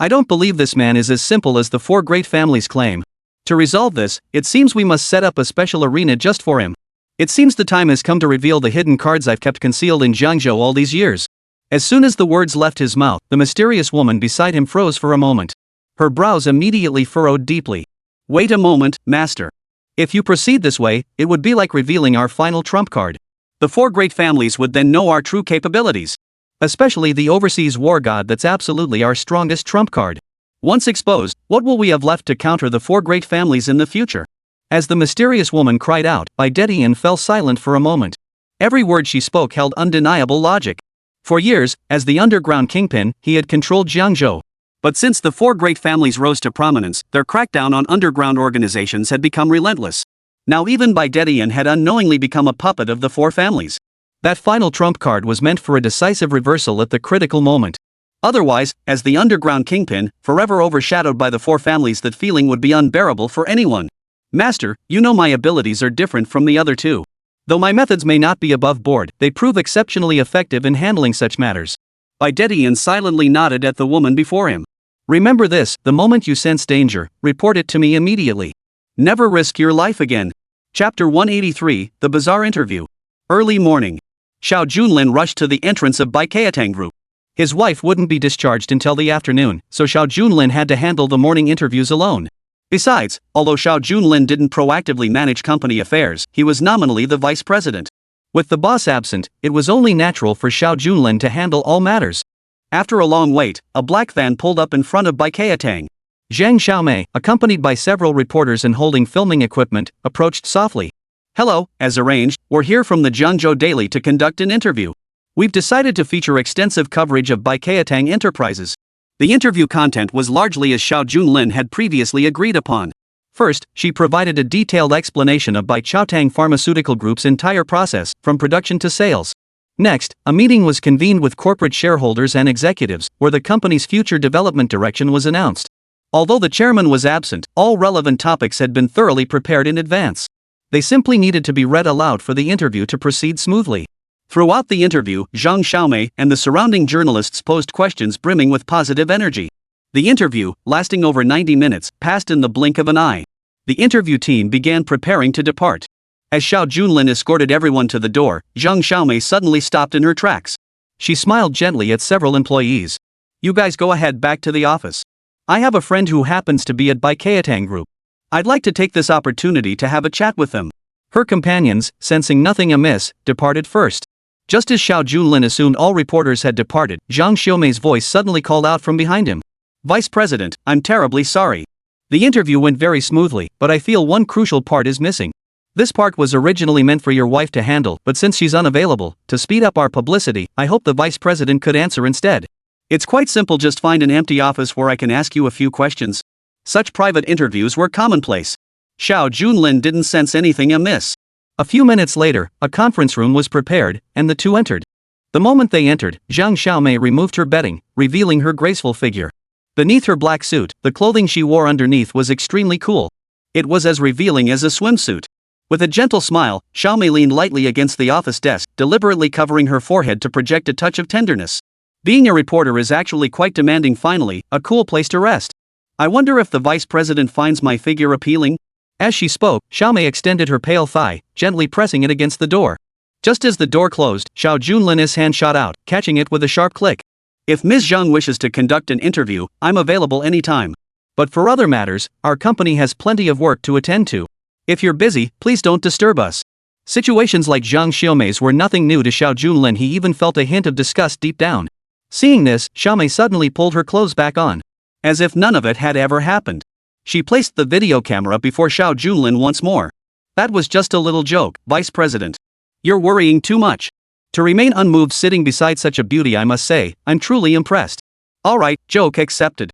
Speaker 2: I don't believe this man is as simple as the 4 great families claim. To resolve this, it seems we must set up a special arena just for him. It seems the time has come to reveal the hidden cards I've kept concealed in Jiangzhou all these years. As soon as the words left his mouth, the mysterious woman beside him froze for a moment. Her brows immediately furrowed deeply.
Speaker 1: Wait a moment, master.
Speaker 2: If you proceed this way, it would be like revealing our final trump card.
Speaker 1: The 4 great families would then know our true capabilities.
Speaker 2: Especially the overseas war god, that's absolutely our strongest trump card.
Speaker 1: Once exposed, what will we have left to counter the 4 great families in the future?
Speaker 2: As the mysterious woman cried out, Baidetian fell silent for a moment. Every word she spoke held undeniable logic. For years, as the underground kingpin, he had controlled Jiangzhou.
Speaker 1: But since the 4 great families rose to prominence, their crackdown on underground organizations had become relentless. Now even Baidetian had unknowingly become a puppet of the 4 families.
Speaker 2: That final trump card was meant for a decisive reversal at the critical moment.
Speaker 1: Otherwise, as the underground kingpin, forever overshadowed by the 4 families, that feeling would be unbearable for anyone. Master, you know my abilities are different from the other 2.
Speaker 2: Though my methods may not be above board, they prove exceptionally effective in handling such matters.
Speaker 1: Baidetian silently nodded at the woman before him.
Speaker 2: Remember this, the moment you sense danger, report it to me immediately.
Speaker 1: Never risk your life again. Chapter 183, The Bizarre Interview. Early morning. Xiao Junlin rushed to the entrance of Baikayatang Group.
Speaker 2: His wife wouldn't be discharged until the afternoon, so Xiao Junlin had to handle the morning interviews alone.
Speaker 1: Besides, although Xiao Junlin didn't proactively manage company affairs, he was nominally the vice president.
Speaker 2: With the boss absent, it was only natural for Xiao Junlin to handle all matters.
Speaker 1: After a long wait, a black van pulled up in front of Baikayatang.
Speaker 2: Zhang Xiaomei, accompanied by several reporters and holding filming equipment, approached softly.
Speaker 1: Hello, as arranged, we're here from the Jiangzhou Daily to conduct an interview. We've decided to feature extensive coverage of Baikayatang Enterprises. The interview content was largely as Xiao Junlin had previously agreed upon. First, she provided a detailed explanation of Baichaotang Pharmaceutical Group's entire process, from production to sales. Next, a meeting was convened with corporate shareholders and executives, where the company's future development direction was announced. Although the chairman was absent, all relevant topics had been thoroughly prepared in advance. They simply needed to be read aloud for the interview to proceed smoothly. Throughout the interview, Zhang Xiaomei and the surrounding journalists posed questions brimming with positive energy. The interview, lasting over 90 minutes, passed in the blink of an eye. The interview team began preparing to depart. As Xiao Junlin escorted everyone to the door, Zhang Xiaomei suddenly stopped in her tracks. She smiled gently at several employees. "You guys go ahead back to the office. I have a friend who happens to be at Baichaotang Group. I'd like to take this opportunity to have a chat with them." Her companions, sensing nothing amiss, departed first. Just as Xiao Junlin assumed all reporters had departed, Zhang Xiaomei's voice suddenly called out from behind him. "Vice President, I'm terribly sorry. The interview went very smoothly, but I feel one crucial part is missing. This part was originally meant for your wife to handle, but since she's unavailable, to speed up our publicity, I hope the Vice President could answer instead. It's quite simple, just find an empty office where I can ask you a few questions." Such private interviews were commonplace. Xiao Junlin didn't sense anything amiss. A few minutes later, a conference room was prepared, and the two entered. The moment they entered, Zhang Xiaomei removed her bedding, revealing her graceful figure. Beneath her black suit, the clothing she wore underneath was extremely cool. It was as revealing as a swimsuit. With a gentle smile, Xiaomei leaned lightly against the office desk, deliberately covering her forehead to project a touch of tenderness. Being a reporter is actually quite demanding. Finally, a cool place to rest. I wonder if the Vice President finds my figure appealing? As she spoke, Xiaomei extended her pale thigh, gently pressing it against the door. Just as the door closed, Xiao Junlin's hand shot out, catching it with a sharp click. "If Ms. Zhang wishes to conduct an interview, I'm available anytime. But for other matters, our company has plenty of work to attend to. If you're busy, please don't disturb us." Situations like Zhang Xiaomei's were nothing new to Xiao Junlin. He even felt a hint of disgust deep down. Seeing this, Xiaomei suddenly pulled her clothes back on. As if none of it had ever happened. She placed the video camera before Xiao Junlin once more. "That was just a little joke, Vice President. You're worrying too much." To remain unmoved sitting beside such a beauty, I must say, I'm truly impressed. "Alright, joke accepted.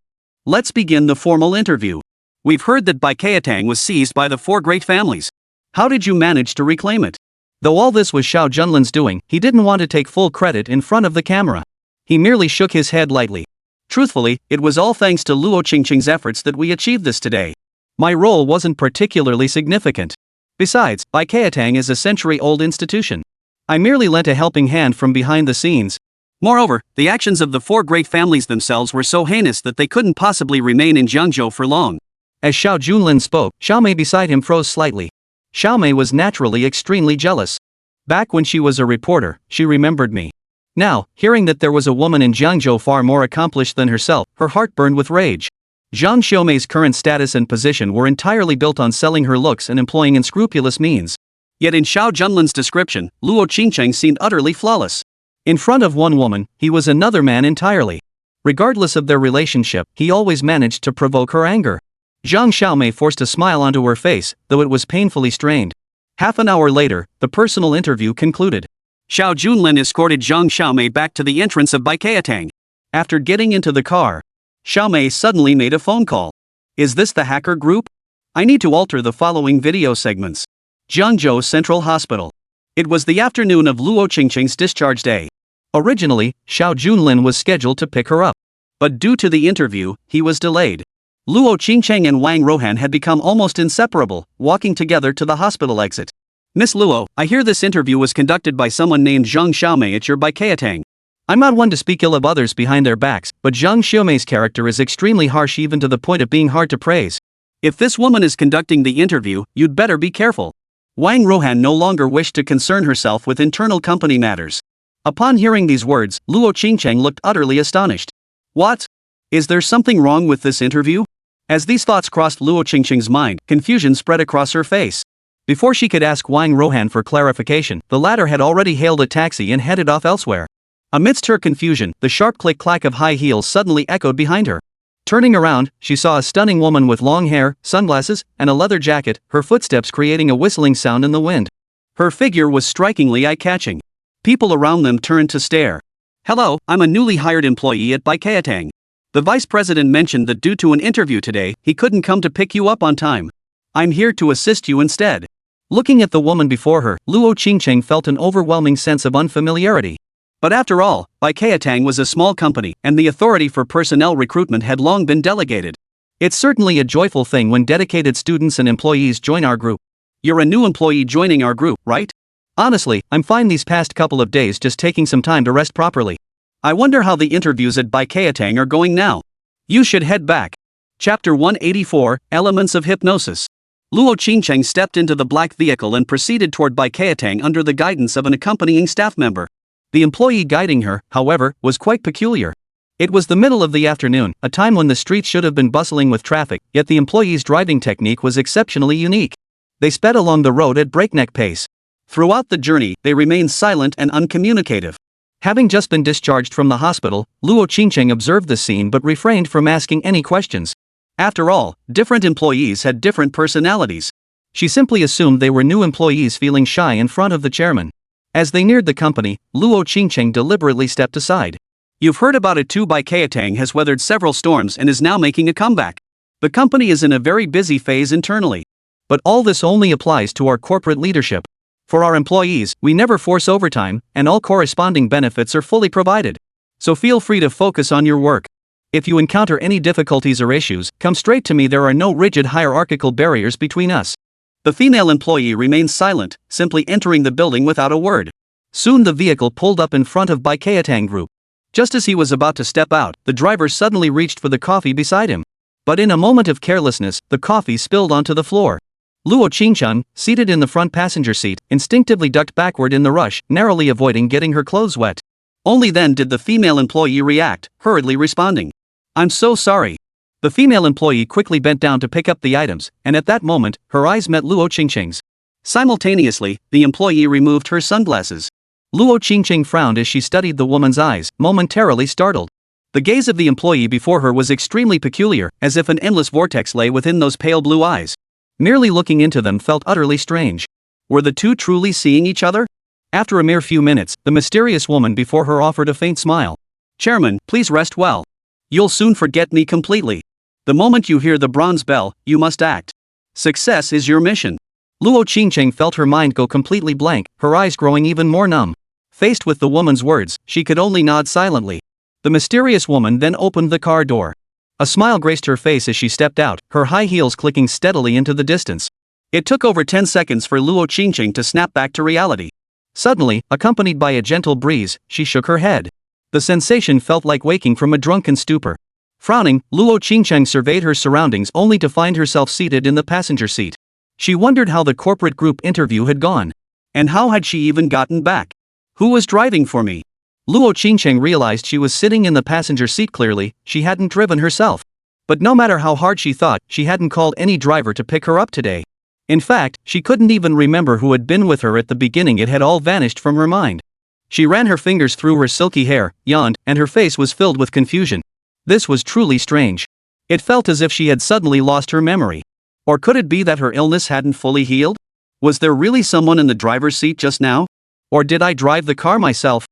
Speaker 1: Let's begin the formal interview. We've heard that Baichaotang was seized by the four great families. How did you manage to reclaim it?" Though all this was Xiao Junlin's doing, he didn't want to take full credit in front of the camera. He merely shook his head lightly. "Truthfully, it was all thanks to Luo Qingcheng's efforts that we achieved this today. My role wasn't particularly significant. Besides, Baichaotang is a century-old institution. I merely lent a helping hand from behind the scenes. Moreover, the actions of the four great families themselves were so heinous that they couldn't possibly remain in Jiangzhou for long." As Xiao Junlin spoke, Xiaomei beside him froze slightly. Xiaomei was naturally extremely jealous. Back when she was a reporter, she remembered me. Now, hearing that there was a woman in Jiangzhou far more accomplished than herself, her heart burned with rage. Zhang Xiaomei's current status and position were entirely built on selling her looks and employing unscrupulous means. Yet in Xiao Junlin's description, Luo Qingcheng seemed utterly flawless. In front of one woman, he was another man entirely. Regardless of their relationship, he always managed to provoke her anger. Zhang Xiaomei forced a smile onto her face, though it was painfully strained. Half an hour later, the personal interview concluded. Xiao Junlin escorted Zhang Xiaomei back to the entrance of Baichaotang. After getting into the car, Xiaomei suddenly made a phone call. "Is this the hacker group? I need to alter the following video segments." Jiangzhou Central Hospital. It was the afternoon of Luo Qingcheng's discharge day. Originally, Xiao Junlin was scheduled to pick her up. But due to the interview, he was delayed. Luo Qingcheng and Wang Rohan had become almost inseparable, walking together to the hospital exit. "Miss Luo, I hear this interview was conducted by someone named Zhang Xiaomei at your Baichaotang. I'm not one to speak ill of others behind their backs, but Zhang Xiaomei's character is extremely harsh, even to the point of being hard to praise. If this woman is conducting the interview, you'd better be careful." Wang Rohan no longer wished to concern herself with internal company matters. Upon hearing these words, Luo Qingcheng looked utterly astonished. "What? Is there something wrong with this interview?" As these thoughts crossed Luo Qingcheng's mind, confusion spread across her face. Before she could ask Wang Rohan for clarification, the latter had already hailed a taxi and headed off elsewhere. Amidst her confusion, the sharp click-clack of high heels suddenly echoed behind her. Turning around, she saw a stunning woman with long hair, sunglasses, and a leather jacket, her footsteps creating a whistling sound in the wind. Her figure was strikingly eye-catching. People around them turned to stare. "Hello, I'm a newly hired employee at Baichaotang. The vice president mentioned that due to an interview today, he couldn't come to pick you up on time. I'm here to assist you instead.
Speaker 2: Looking at the woman before her, Luo Qingcheng felt an overwhelming sense of unfamiliarity.
Speaker 1: But after all, Baikatang was a small company, and the authority for personnel recruitment had long been delegated.
Speaker 2: It's certainly a joyful thing when dedicated students and employees join our group.
Speaker 1: You're a new employee joining our group, right?
Speaker 2: Honestly, I'm fine these past couple of days just taking some time to rest properly.
Speaker 1: I wonder how the interviews at Baikatang are going now. You should head back. Chapter 184, Elements of Hypnosis. Luo Qingcheng stepped into the black vehicle and proceeded toward Baikatang under the guidance of an accompanying staff member.
Speaker 2: The employee guiding her, however, was quite peculiar. It was the middle of the afternoon, a time when the streets should have been bustling with traffic, yet the employee's driving technique was exceptionally unique. They sped along the road at breakneck pace.
Speaker 1: Throughout the journey, they remained silent and uncommunicative.
Speaker 2: Having just been discharged from the hospital, Luo Qingcheng observed the scene but refrained from asking any questions.
Speaker 1: After all, different employees had different personalities.
Speaker 2: She simply assumed they were new employees feeling shy in front of the chairman. As they neared the company, Luo Qingcheng deliberately stepped aside.
Speaker 1: You've heard about it too. Baikatang has weathered several storms and is now making a comeback. The company is in a very busy phase internally.
Speaker 2: But all this only applies to our corporate leadership. For our employees, we never force overtime, and all corresponding benefits are fully provided. So feel free to focus on your work. If you encounter any difficulties or issues, come straight to me. There are no rigid hierarchical barriers between us.
Speaker 1: The female employee remained silent, simply entering the building without a word.
Speaker 2: Soon the vehicle pulled up in front of Baikatang Group.
Speaker 1: Just as he was about to step out, the driver suddenly reached for the coffee beside him.
Speaker 2: But in a moment of carelessness, the coffee spilled onto the floor. Luo Qingcheng, seated in the front passenger seat, instinctively ducked backward in the rush, narrowly avoiding getting her clothes wet.
Speaker 1: Only then did the female employee react, hurriedly responding. I'm so sorry.
Speaker 2: The female employee quickly bent down to pick up the items, and at that moment, her eyes met Luo Qingcheng's.
Speaker 1: Simultaneously, the employee removed her sunglasses.
Speaker 2: Luo Qingcheng frowned as she studied the woman's eyes, momentarily startled. The gaze of the employee before her was extremely peculiar, as if an endless vortex lay within those pale blue eyes. Merely looking into them felt utterly strange. Were the two truly seeing each other? After a mere few minutes, the mysterious woman before her offered a faint smile.
Speaker 1: Chairman, please rest well. You'll soon forget me completely. The moment you hear the bronze bell, you must act. Success is your mission.
Speaker 2: Luo Qingcheng felt her mind go completely blank, her eyes growing even more numb. Faced with the woman's words, she could only nod silently. The mysterious woman then opened the car door. A smile graced her face as she stepped out, her high heels clicking steadily into the distance.
Speaker 1: It took over 10 seconds for Luo Qingcheng to snap back to reality.
Speaker 2: Suddenly, accompanied by a gentle breeze, she shook her head. The sensation felt like waking from a drunken stupor. Frowning, Luo Qingcheng surveyed her surroundings only to find herself seated in the passenger seat. She wondered how the corporate group interview had gone.
Speaker 1: And how had she even gotten back? Who was driving for me?
Speaker 2: Luo Qingcheng realized she was sitting in the passenger seat. Clearly, she hadn't driven herself. But no matter how hard she thought, she hadn't called any driver to pick her up today. In fact, she couldn't even remember who had been with her at the beginning. It had all vanished from her mind. She ran her fingers through her silky hair, yawned, and her face was filled with confusion. This was truly strange. It felt as if she had suddenly lost her memory. Or could it be that her illness hadn't fully healed?
Speaker 1: Was there really someone in the driver's seat just now?
Speaker 2: Or did I drive the car myself?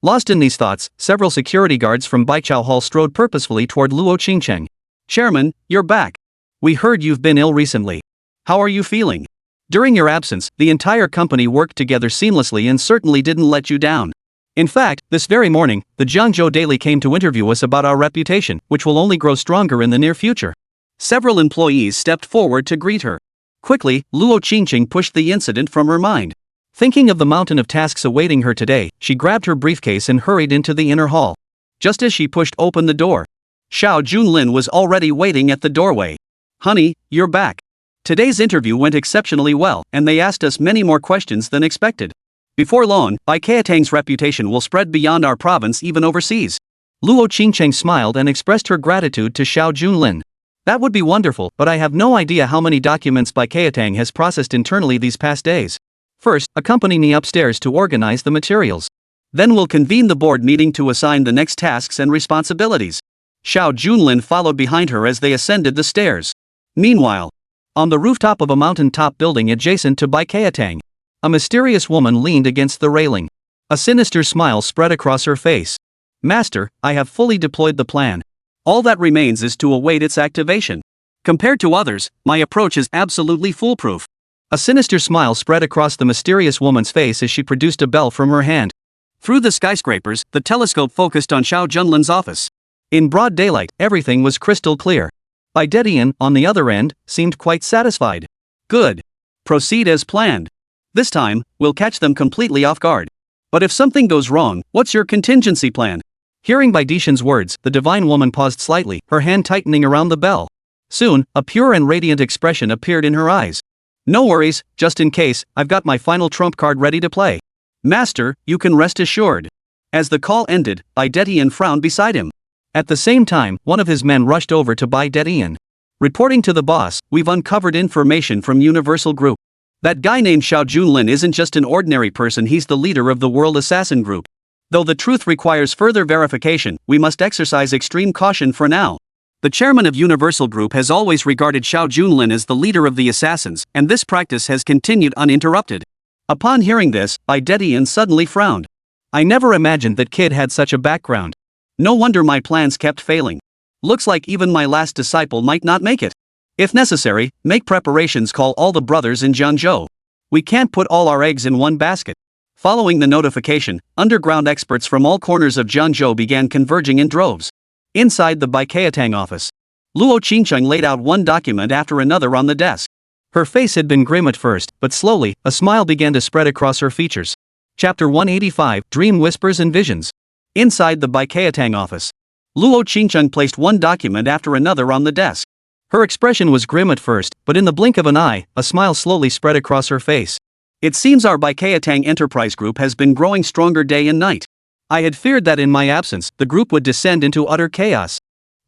Speaker 2: Lost in these thoughts, several security guards from Baichao Hall strode purposefully toward Luo Qingcheng.
Speaker 1: Chairman, you're back.
Speaker 2: We heard you've been ill recently.
Speaker 1: How are you feeling?
Speaker 2: During your absence, the entire company worked together seamlessly and certainly didn't let you down. In fact, this very morning, the Jiangzhou Daily came to interview us about our reputation, which will only grow stronger in the near future.
Speaker 1: Several employees stepped forward to greet her. Quickly, Luo Qingcheng pushed the incident from her mind.
Speaker 2: Thinking of the mountain of tasks awaiting her today, she grabbed her briefcase and hurried into the inner hall.
Speaker 1: Just as she pushed open the door, Xiao Junlin was already waiting at the doorway. Honey, you're back. Today's interview went exceptionally well, and they asked us many more questions than expected. Before long, Baikatang's reputation will spread beyond our province, even overseas.
Speaker 2: Luo Qingcheng smiled and expressed her gratitude to Xiao Junlin. That would be wonderful, but I have no idea how many documents Baikatang has processed internally these past days. First, accompany me upstairs to organize the materials.
Speaker 1: Then we'll convene the board meeting to assign the next tasks and responsibilities. Xiao Junlin followed behind her as they ascended the stairs. Meanwhile,
Speaker 2: on the rooftop of a mountain-top building adjacent to Baikatang, a mysterious woman leaned against the railing. A sinister smile spread across her face. Master, I have fully deployed the plan.
Speaker 1: All that remains is to await its activation. Compared to others, my approach is absolutely foolproof.
Speaker 2: A sinister smile spread across the mysterious woman's face as she produced a bell from her hand.
Speaker 1: Through the skyscrapers, the telescope focused on Xiao Junlin's office.
Speaker 2: In broad daylight, everything was crystal clear. Bai Dedian, on the other end, seemed quite satisfied.
Speaker 1: Good. Proceed as planned. This time, we'll catch them completely off guard. But if something goes wrong, what's your contingency plan?
Speaker 2: Hearing Bai Dedian's words, the divine woman paused slightly, her hand tightening around the bell. Soon, a pure and radiant expression appeared in her eyes.
Speaker 1: No worries, just in case, I've got my final trump card ready to play. Master, you can rest assured. As the call ended, Bai Dedian frowned beside him.
Speaker 2: At the same time, one of his men rushed over to Bai Dedian.
Speaker 1: Reporting to the boss, we've uncovered information from Universal Group. That guy named Xiao Junlin isn't just an ordinary person, he's the leader of the World Assassin Group. Though the truth requires further verification, we must exercise extreme caution for now. The chairman of Universal Group has always regarded Xiao Junlin as the leader of the assassins, and this practice has continued uninterrupted. Upon hearing this, Bai Dedian suddenly frowned.
Speaker 2: I never imagined that kid had such a background.
Speaker 1: No wonder my plans kept failing. Looks like even my last disciple might not make it. If necessary, make preparations, call all the brothers in Jiangzhou. We can't put all our eggs in one basket. Following the notification, underground experts from all corners of Jiangzhou began converging in droves. Inside the Baikatang office, Luo Qingcheng laid out one document after another on the desk.
Speaker 2: Her face had been grim at first, but slowly, a smile began to spread across her features. Chapter 185, Dream Whispers and Visions.
Speaker 1: Inside the Baikatang office, Luo Qingcheng placed one document after another on the desk.
Speaker 2: Her expression was grim at first, but in the blink of an eye, a smile slowly spread across her face.
Speaker 1: It seems our Baikatang Enterprise Group has been growing stronger day and night. I had feared that in my absence, the group would descend into utter chaos.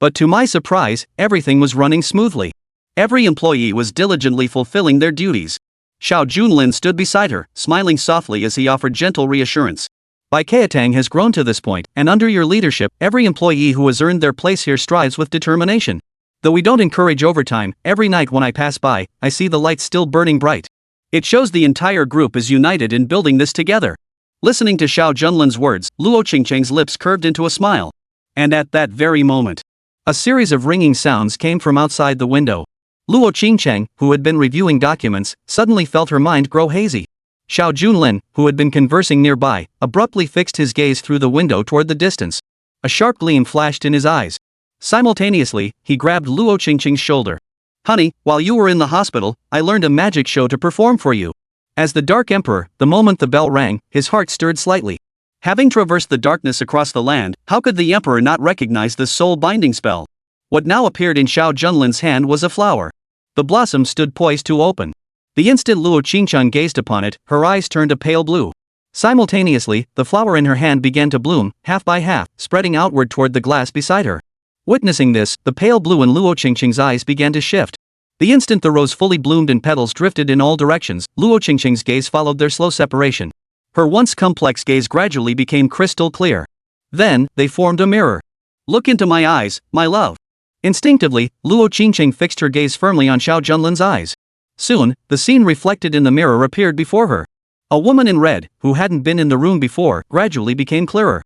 Speaker 1: But to my surprise, everything was running smoothly. Every employee was diligently fulfilling their duties. Xiao Junlin stood beside her, smiling softly as he offered gentle reassurance.
Speaker 2: Baikatang has grown to this point, and under your leadership, every employee who has earned their place here strives with determination. Though we don't encourage overtime, every night when I pass by, I see the lights still burning bright.
Speaker 1: It shows the entire group is united in building this together. Listening to Xiao Junlin's words, Luo Qingcheng's lips curved into a smile. And at that very moment,
Speaker 2: a series of ringing sounds came from outside the window. Luo Qingcheng, who had been reviewing documents, suddenly felt her mind grow hazy. Xiao Junlin, who had been conversing nearby, abruptly fixed his gaze through the window toward the distance. A sharp gleam flashed in his eyes. Simultaneously, he grabbed Luo Qingcheng's shoulder. Honey, while you were in the hospital, I learned a magic show to perform for you. As the Dark Emperor, the moment the bell rang, his heart stirred slightly. Having traversed the darkness across the land, how could the Emperor not recognize this soul-binding spell? What now appeared in Xiao Junlin's hand was a flower. The blossom stood poised to open. The instant Luo Qingcheng gazed upon it, her eyes turned a pale blue. Simultaneously, the flower in her hand began to bloom, half by half, spreading outward toward the glass beside her. Witnessing this, the pale blue in Luo Qingcheng's eyes began to shift. The instant the rose fully bloomed and petals drifted in all directions, Luo Qingcheng's gaze followed their slow separation. Her once complex gaze gradually became crystal clear. Then, they formed a mirror. Look into my eyes, my love. Instinctively, Luo Qingcheng fixed her gaze firmly on Xiao Junlin's eyes. Soon, the scene reflected in the mirror appeared before her. A woman in red, who hadn't been in the room before, gradually became clearer.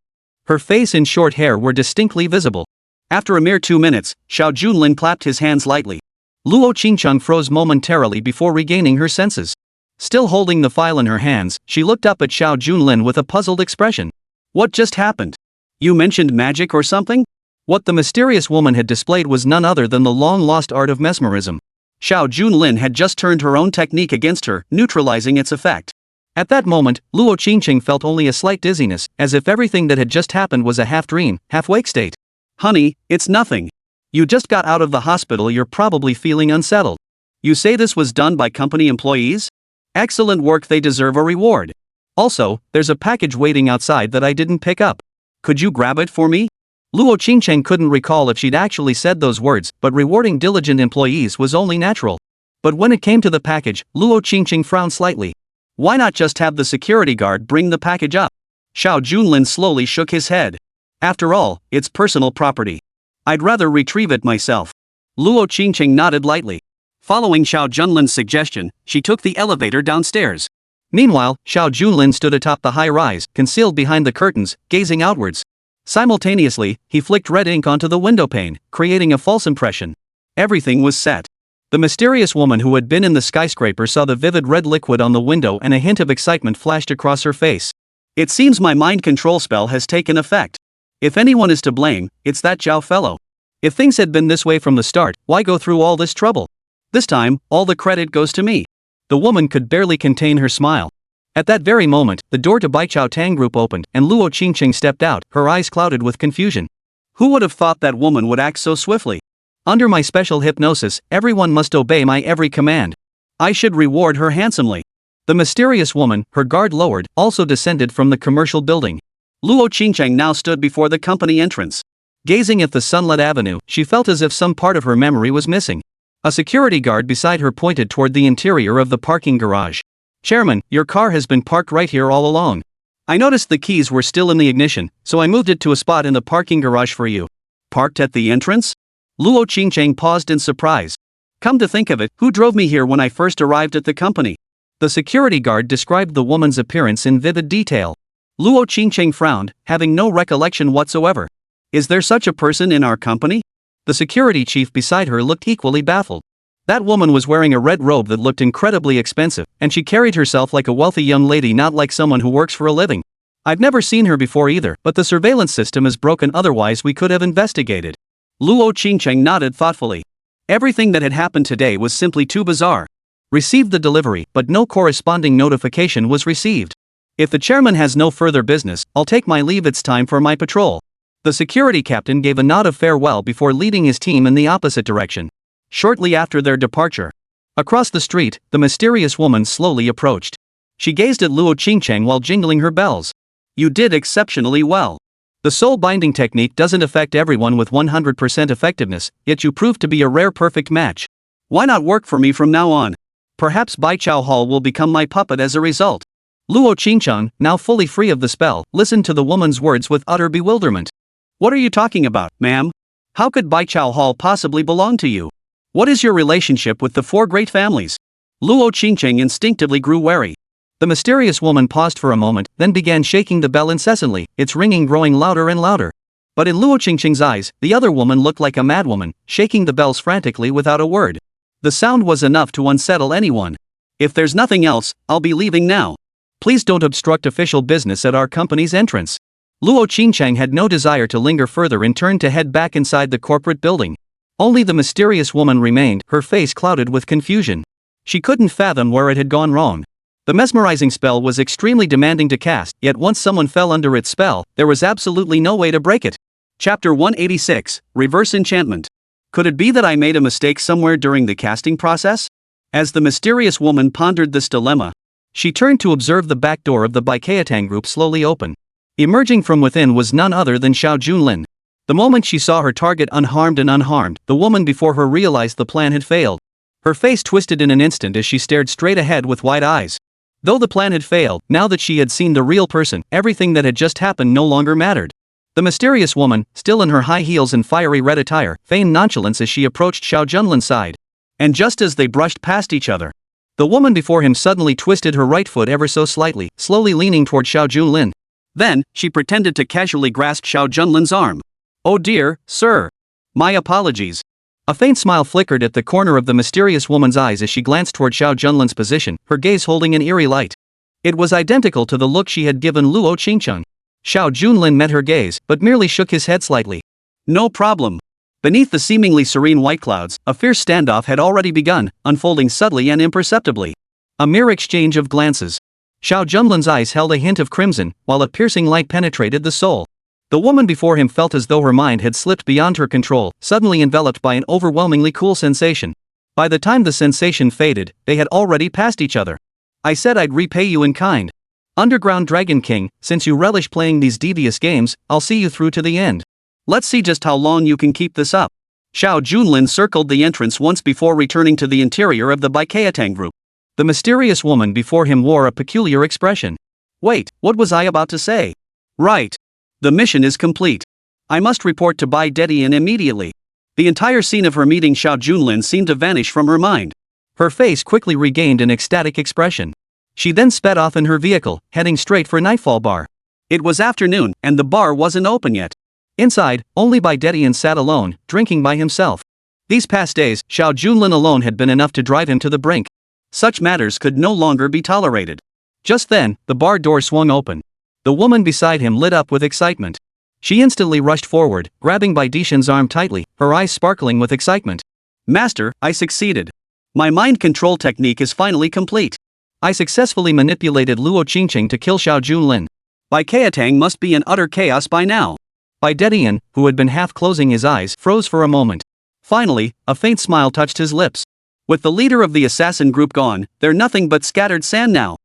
Speaker 2: Her face and short hair were distinctly visible. After a mere 2 minutes, Xiao Junlin clapped his hands lightly. Luo Qingcheng froze momentarily before regaining her senses. Still holding the file in her hands, she looked up at Xiao Junlin with a puzzled expression. What just happened? You mentioned magic or something? What the mysterious woman had displayed was none other than the long-lost art of mesmerism. Xiao Junlin had just turned her own technique against her, neutralizing its effect. At that moment, Luo Qingcheng felt only a slight dizziness, as if everything that had just happened was a half-dream, half-wake state. Honey, it's nothing. You just got out of the hospital, you're probably feeling unsettled. You say this was done by company employees? Excellent work, they deserve a reward. Also, there's a package waiting outside that I didn't pick up. Could you grab it for me? Luo Qingcheng couldn't recall if she'd actually said those words, but rewarding diligent employees was only natural. But when it came to the package, Luo Qingcheng frowned slightly. Why not just have the security guard bring the package up? Xiao Junlin slowly shook his head. After all, it's personal property. I'd rather retrieve it myself. Luo Qingcheng nodded lightly. Following Xiao Junlin's suggestion, she took the elevator downstairs. Meanwhile, Xiao Junlin stood atop the high rise, concealed behind the curtains, gazing outwards. Simultaneously, he flicked red ink onto the windowpane, creating a false impression. Everything was set. The mysterious woman who had been in the skyscraper saw the vivid red liquid on the window and a hint of excitement flashed across her face.
Speaker 1: It seems my mind control spell has taken effect. If anyone is to blame, it's that Zhao fellow.
Speaker 2: If things had been this way from the start, why go through all this trouble?
Speaker 1: This time, all the credit goes to me.
Speaker 2: The woman could barely contain her smile. At that very moment, the door to Baichao Tang Group opened, and Luo Qingcheng stepped out, her eyes clouded with confusion.
Speaker 1: Who would have thought that woman would act so swiftly?
Speaker 2: Under my special hypnosis, everyone must obey my every command.
Speaker 1: I should reward her handsomely.
Speaker 2: The mysterious woman, her guard lowered, also descended from the commercial building.
Speaker 1: Luo Qingcheng now stood before the company entrance.
Speaker 2: Gazing at the sunlit avenue, she felt as if some part of her memory was missing. A security guard beside her pointed toward the interior of the parking garage.
Speaker 1: Chairman, your car has been parked right here all along. I noticed the keys were still in the ignition, so I moved it to a spot in the parking garage for you. Parked at the entrance? Luo Qingcheng paused in surprise. Come to think of it, who drove me here when I first arrived at the company?
Speaker 2: The security guard described the woman's appearance in vivid detail.
Speaker 1: Luo Qingcheng frowned, having no recollection whatsoever. Is there such a person in our company?
Speaker 2: The security chief beside her looked equally baffled. That woman was wearing a red robe that looked incredibly expensive, and she carried herself like a wealthy young lady, not like someone who works for a living. I've never seen her before either, but the surveillance system is broken, otherwise we could have investigated.
Speaker 1: Luo Qingcheng nodded thoughtfully. Everything that had happened today was simply too bizarre.
Speaker 2: Received the delivery, but no corresponding notification was received. If the chairman has no further business, I'll take my leave, it's time for my patrol. The security captain gave a nod of farewell before leading his team in the opposite direction. Shortly after their departure, across the street, the mysterious woman slowly approached. She gazed at Luo Qingcheng while jingling her bells.
Speaker 1: You did exceptionally well.
Speaker 2: The soul binding technique doesn't affect everyone with 100% effectiveness, yet you proved to be a rare perfect match.
Speaker 1: Why not work for me from now on? Perhaps Baichao Hall will become my puppet as a result.
Speaker 2: Luo Qingcheng, now fully free of the spell, listened to the woman's words with utter bewilderment.
Speaker 1: What are you talking about, ma'am? How could Baichao Hall possibly belong to you? What is your relationship with the four great families? Luo Qingcheng instinctively grew wary.
Speaker 2: The mysterious woman paused for a moment, then began shaking the bell incessantly, its ringing growing louder and louder. But in Luo Qingcheng's eyes, the other woman looked like a madwoman, shaking the bells frantically without a word. The sound was enough to unsettle anyone.
Speaker 1: If there's nothing else, I'll be leaving now.
Speaker 2: Please don't obstruct official business at our company's entrance. Luo Qingcheng had no desire to linger further and turned to head back inside the corporate building. Only the mysterious woman remained, her face clouded with confusion. She couldn't fathom where it had gone wrong. The mesmerizing spell was extremely demanding to cast, yet once someone fell under its spell, there was absolutely no way to break it.
Speaker 1: Chapter 186, Reverse Enchantment. Could it be that I made a mistake somewhere during the casting process? As the mysterious woman pondered this dilemma,
Speaker 2: she turned to observe the back door of the Baichao Tang Group slowly open. Emerging from within was none other than Xiao Junlin. The moment she saw her target unharmed, the woman before her realized the plan had failed. Her face twisted in an instant as she stared straight ahead with wide eyes. Though the plan had failed, now that she had seen the real person, everything that had just happened no longer mattered. The mysterious woman, still in her high heels and fiery red attire, feigned nonchalance as she approached Xiao Junlin's side.
Speaker 1: And just as they brushed past each other,
Speaker 2: the woman before him suddenly twisted her right foot ever so slightly, slowly leaning toward Xiao Junlin.
Speaker 1: Then, she pretended to casually grasp Xiao Junlin's arm. Oh dear, sir. My apologies.
Speaker 2: A faint smile flickered at the corner of the mysterious woman's eyes as she glanced toward Xiao Junlin's position, her gaze holding an eerie light. It was identical to the look she had given Luo Qingcheng. Xiao Junlin met her gaze, but merely shook his head slightly.
Speaker 1: No problem. Beneath the seemingly serene white clouds, a fierce standoff had already begun, unfolding subtly and imperceptibly.
Speaker 2: A mere exchange of glances. Xiao Junlin's eyes held a hint of crimson, while a piercing light penetrated the soul. The woman before him felt as though her mind had slipped beyond her control, suddenly enveloped by an overwhelmingly cool sensation. By the time the sensation faded, they had already passed each other. I said I'd repay you in kind. Underground Dragon King, since you relish playing these devious games, I'll see you through to the end.
Speaker 1: Let's see just how long you can keep this up. Xiao Junlin circled the entrance once before returning to the interior of the Baichao Tang Group.
Speaker 2: The mysterious woman before him wore a peculiar expression.
Speaker 1: Wait, what was I about to say? Right. The mission is complete. I must report to Bai Dedian immediately. The entire scene of her meeting Xiao Junlin seemed to vanish from her mind.
Speaker 2: Her face quickly regained an ecstatic expression. She then sped off in her vehicle, heading straight for Nightfall Bar.
Speaker 1: It was afternoon, and the bar wasn't open yet.
Speaker 2: Inside, only Bai Dedian sat alone, drinking by himself. These past days, Xiao Junlin alone had been enough to drive him to the brink.
Speaker 1: Such matters could no longer be tolerated.
Speaker 2: Just then, the bar door swung open. The woman beside him lit up with excitement. She instantly rushed forward, grabbing Bai Dedian's arm tightly, her eyes sparkling with excitement.
Speaker 1: Master, I succeeded. My mind control technique is finally complete.
Speaker 2: I successfully manipulated Luo Qingcheng to kill Xiao Junlin.
Speaker 1: Bai Qiatang must be in utter chaos by now.
Speaker 2: Bai Dedian, who had been half closing his eyes, froze for a moment.
Speaker 1: Finally, a faint smile touched his lips. With the leader of the assassin group gone, they're nothing but scattered sand now.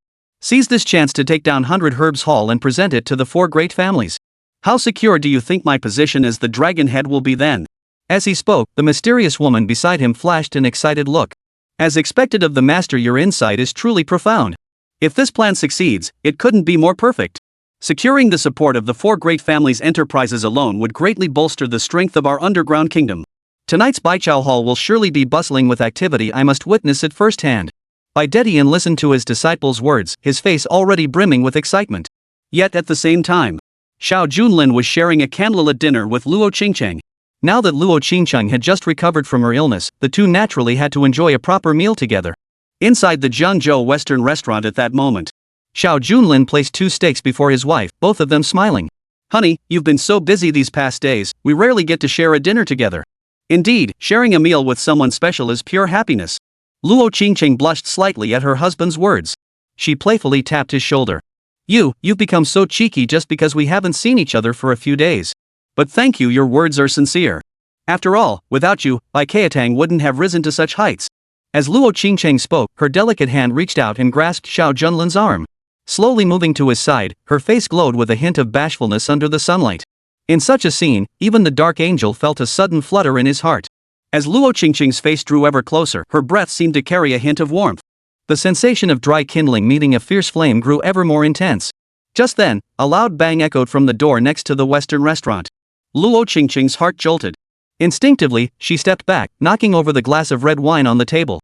Speaker 1: Seize this chance to take down 100 Herbs Hall and present it to the four great families. How secure do you think my position as the dragon head will be then?
Speaker 2: As he spoke, the mysterious woman beside him flashed an excited look.
Speaker 1: As expected of the master, your insight is truly profound. If this plan succeeds, it couldn't be more perfect. Securing the support of the four great families' enterprises alone would greatly bolster the strength of our underground kingdom. Tonight's Baichao Hall will surely be bustling with activity. I must witness it firsthand. Bai Dedian listened to his disciple's words, his face already brimming with excitement. Yet at the same time, Xiao Junlin was sharing a candlelit dinner with Luo Qingcheng.
Speaker 2: Now that Luo Qingcheng had just recovered from her illness, the two naturally had to enjoy a proper meal together.
Speaker 1: Inside the Jiangzhou Western restaurant at that moment,
Speaker 2: Xiao Junlin placed two steaks before his wife, both of them smiling.
Speaker 1: Honey, you've been so busy these past days, we rarely get to share a dinner together. Indeed, sharing a meal with someone special is pure happiness. Luo Qingcheng blushed slightly at her husband's words. She playfully tapped his shoulder. You've become so cheeky just because we haven't seen each other for a few days. But thank you, your words are sincere. After all, without you, Bai Qiatang wouldn't have risen to such heights. As Luo Qingcheng spoke, her delicate hand reached out and grasped Xiao Junlin's arm. Slowly moving to his side, her face glowed with a hint of bashfulness under the sunlight. In such a scene, even the dark angel felt a sudden flutter in his heart. As Luo Qingcheng's face drew ever closer, her breath seemed to carry a hint of warmth. The sensation of dry kindling meeting a fierce flame grew ever more intense. Just then, a loud bang echoed from the door next to the Western restaurant. Luo Qingcheng's heart jolted. Instinctively, she stepped back, knocking over the glass of red wine on the table.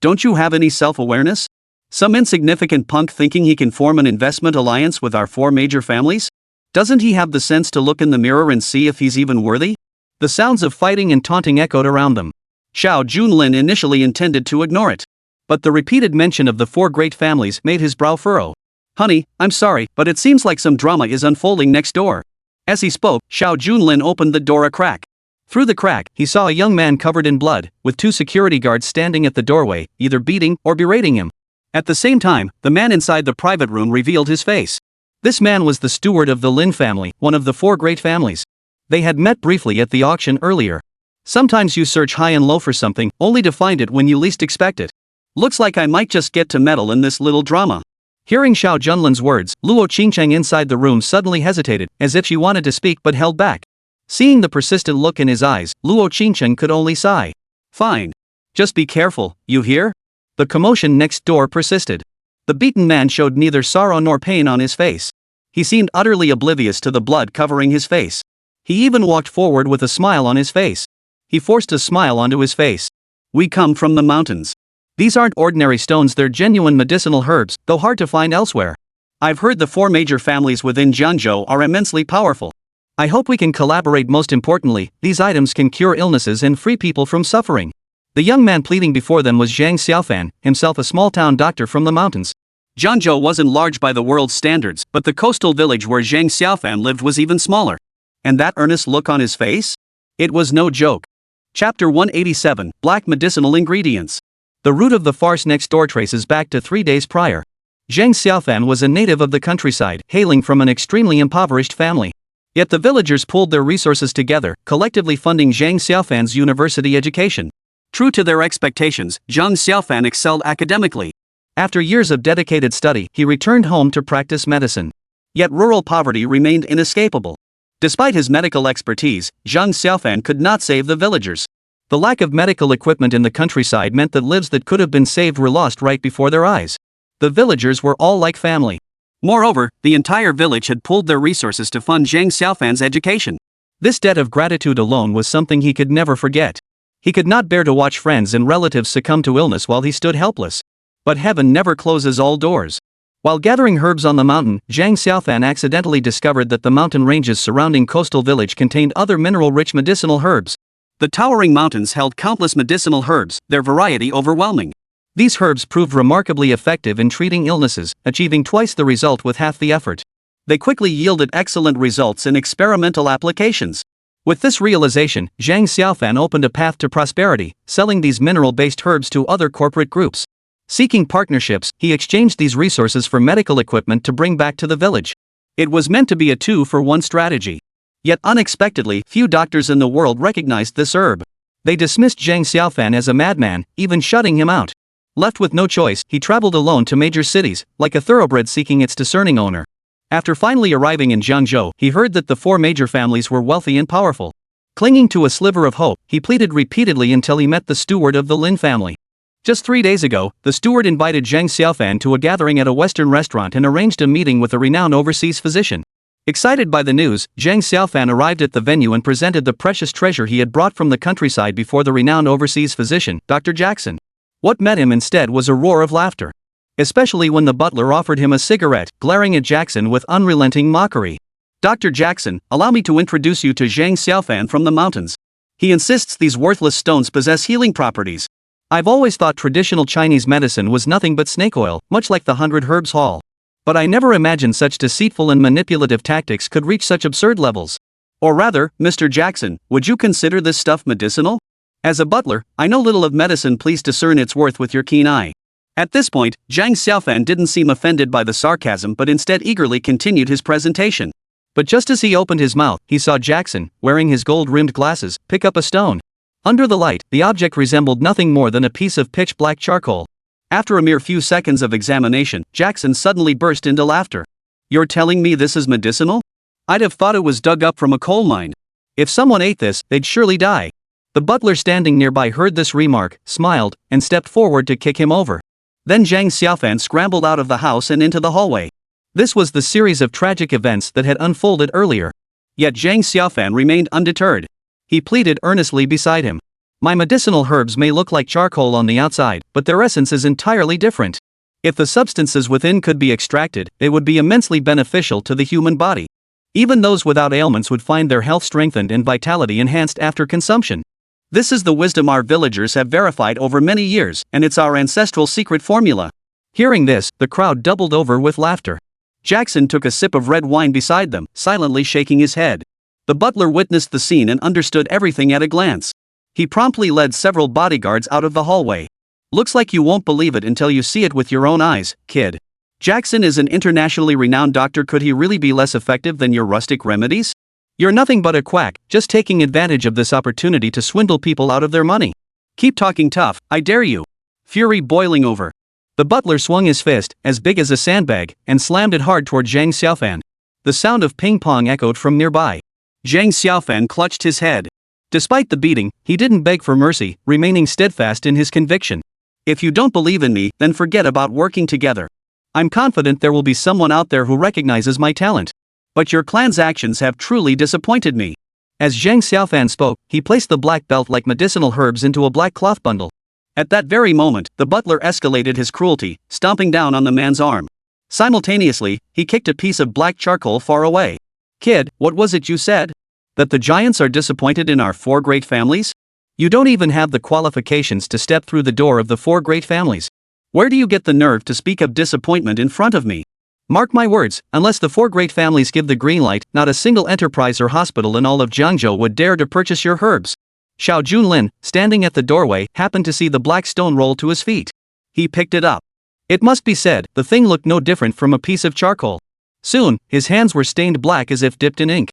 Speaker 1: Don't you have any self-awareness? Some insignificant punk thinking he can form an investment alliance with our four major families? Doesn't he have the sense to look in the mirror and see if he's even worthy? The sounds of fighting and taunting echoed around them. Xiao Junlin initially intended to ignore it. But the repeated mention of the four great families made his brow furrow. Honey, I'm sorry, but it seems like some drama is unfolding next door. As he spoke, Xiao Junlin opened the door a crack. Through the crack, he saw a young man covered in blood, with two security guards standing at the doorway, either beating or berating him. At the same time, the man inside the private room revealed his face. This man was the steward of the Lin family, one of the four great families. They had met briefly at the auction earlier. Sometimes you search high and low for something, only to find it when you least expect it. Looks like I might just get to meddle in this little drama. Hearing Xiao Junlin's words, Luo Qingcheng inside the room suddenly hesitated, as if she wanted to speak but held back. Seeing the persistent look in his eyes, Luo Qingcheng could only sigh. Fine. Just be careful, you hear? The commotion next door persisted. The beaten man showed neither sorrow nor pain on his face. He seemed utterly oblivious to the blood covering his face. He even walked forward with a smile on his face. He forced a smile onto his face. We come from the mountains. These aren't ordinary stones, they're genuine medicinal herbs, though hard to find elsewhere. I've heard the four major families within Jiangzhou are immensely powerful. I hope we can collaborate. Most importantly, these items can cure illnesses and free people from suffering. The young man pleading before them was Zhang Xiaofan, himself a small-town doctor from the mountains. Jiangzhou wasn't large by the world's standards, but the coastal village where Zhang Xiaofan lived was even smaller. And that earnest look on his face? It was no joke. Chapter 187, Black Medicinal Ingredients. The root of the farce next door traces back to 3 days prior. Zhang Xiaofan was a native of the countryside, hailing from an extremely impoverished family. Yet the villagers pooled their resources together, collectively funding Zhang Xiaofan's university education. True to their expectations, Zhang Xiaofan excelled academically. After years of dedicated study, he returned home to practice medicine. Yet rural poverty remained inescapable. Despite his medical expertise, Zhang Xiaofan could not save the villagers. The lack of medical equipment in the countryside meant that lives that could have been saved were lost right before their eyes. The villagers were all like family. Moreover, the entire village had pooled their resources to fund Zhang Xiaofan's education. This debt of gratitude alone was something he could never forget. He could not bear to watch friends and relatives succumb to illness while he stood helpless. But heaven never closes all doors.
Speaker 2: While gathering herbs on the mountain, Zhang Xiaofan accidentally discovered that the mountain ranges surrounding coastal village contained other mineral-rich medicinal herbs.
Speaker 1: The towering mountains held countless medicinal herbs, their variety overwhelming.
Speaker 2: These herbs proved remarkably effective in treating illnesses, achieving twice the result with half the effort.
Speaker 1: They quickly yielded excellent results in experimental applications.
Speaker 2: With this realization, Zhang Xiaofan opened a path to prosperity, selling these mineral-based herbs to other corporate groups. Seeking partnerships, he exchanged these resources for medical equipment to bring back to the village.
Speaker 1: It was meant to be a two-for-one strategy. Yet unexpectedly, few doctors in the world recognized this herb.
Speaker 2: They dismissed Zhang Xiaofan as a madman, even shutting him out. Left with no choice, he traveled alone to major cities, like a thoroughbred seeking its discerning owner. After finally arriving in Jiangzhou, he heard that the 4 major families were wealthy and powerful. Clinging to a sliver of hope, he pleaded repeatedly until he met the steward of the Lin family. Just 3 days ago, the steward invited Zhang Xiaofan to a gathering at a Western restaurant and arranged a meeting with a renowned overseas physician. Excited by the news, Zhang Xiaofan arrived at the venue and presented the precious treasure he had brought from the countryside before the renowned overseas physician, Dr. Jackson. What met him instead was a roar of laughter. Especially when the butler offered him a cigarette, glaring at Jackson with unrelenting mockery.
Speaker 1: Dr. Jackson, allow me to introduce you to Zhang Xiaofan from the mountains. He insists these worthless stones possess healing properties.
Speaker 2: I've always thought traditional Chinese medicine was nothing but snake oil, much like the 100 Herbs Hall. But I never imagined such deceitful and manipulative tactics could reach such absurd levels.
Speaker 1: Or rather, Mr. Jackson, would you consider this stuff medicinal? As a butler, I know little of medicine, please discern its worth with your keen eye. At this point, Zhang Xiaofan didn't seem offended by the sarcasm but instead eagerly continued his presentation.
Speaker 2: But just as he opened his mouth, he saw Jackson, wearing his gold-rimmed glasses, pick up a stone. Under the light, the object resembled nothing more than a piece of pitch-black charcoal.
Speaker 1: After a mere few seconds of examination, Jackson suddenly burst into laughter. You're telling me this is medicinal? I'd have thought it was dug up from a coal mine.
Speaker 2: If someone ate this, they'd surely die. The butler standing nearby heard this remark, smiled, and stepped forward to kick him over.
Speaker 1: Then Zhang Xiaofan scrambled out of the house and into the hallway.
Speaker 2: This was the series of tragic events that had unfolded earlier.
Speaker 1: Yet Zhang Xiaofan remained undeterred.
Speaker 2: He pleaded earnestly beside him. My medicinal herbs may look like charcoal on the outside, but their essence is entirely different. If the substances within could be extracted, they would be immensely beneficial to the human body. Even those without ailments would find their health strengthened and vitality enhanced after consumption.
Speaker 1: This is the wisdom our villagers have verified over many years, and it's our ancestral secret formula.
Speaker 2: Hearing this, the crowd doubled over with laughter.
Speaker 1: Jackson took a sip of red wine beside them, silently shaking his head. The butler witnessed the scene and understood everything at a glance. He promptly led several bodyguards out of the hallway. Looks like you won't believe it until you see it with your own eyes, kid. Jackson is an internationally renowned doctor. Could he really be less effective than your rustic remedies?
Speaker 2: You're nothing but a quack, just taking advantage of this opportunity to swindle people out of their money.
Speaker 1: Keep talking tough, I dare you. Fury boiling over.
Speaker 2: The butler swung his fist, as big as a sandbag, and slammed it hard toward Zhang Xiaofan. The sound of ping-pong echoed from nearby.
Speaker 1: Zhang Xiaofan clutched his head.
Speaker 2: Despite the beating, he didn't beg for mercy, remaining steadfast in his conviction.
Speaker 1: If you don't believe in me, then forget about working together. I'm confident there will be someone out there who recognizes my talent. But your clan's actions have truly disappointed me.
Speaker 2: As Zhang Xiaofan spoke, he placed the black belt-like medicinal herbs into a black cloth bundle.
Speaker 1: At that very moment, the butler escalated his cruelty, stomping down on the man's arm. Simultaneously, he kicked a piece of black charcoal far away. Kid, what was it you said? That the giants are disappointed in our 4 great families?
Speaker 2: You don't even have the qualifications to step through the door of the 4 great families.
Speaker 1: Where do you get the nerve to speak of disappointment in front of me?
Speaker 2: Mark my words, unless the 4 great families give the green light, not a single enterprise or hospital in all of Jiangzhou would dare to purchase your herbs. Xiao Junlin, standing at the doorway, happened to see the black stone roll to his feet. He picked it up. It must be said, the thing looked no different from a piece of charcoal. Soon, his hands were stained black as if dipped in ink.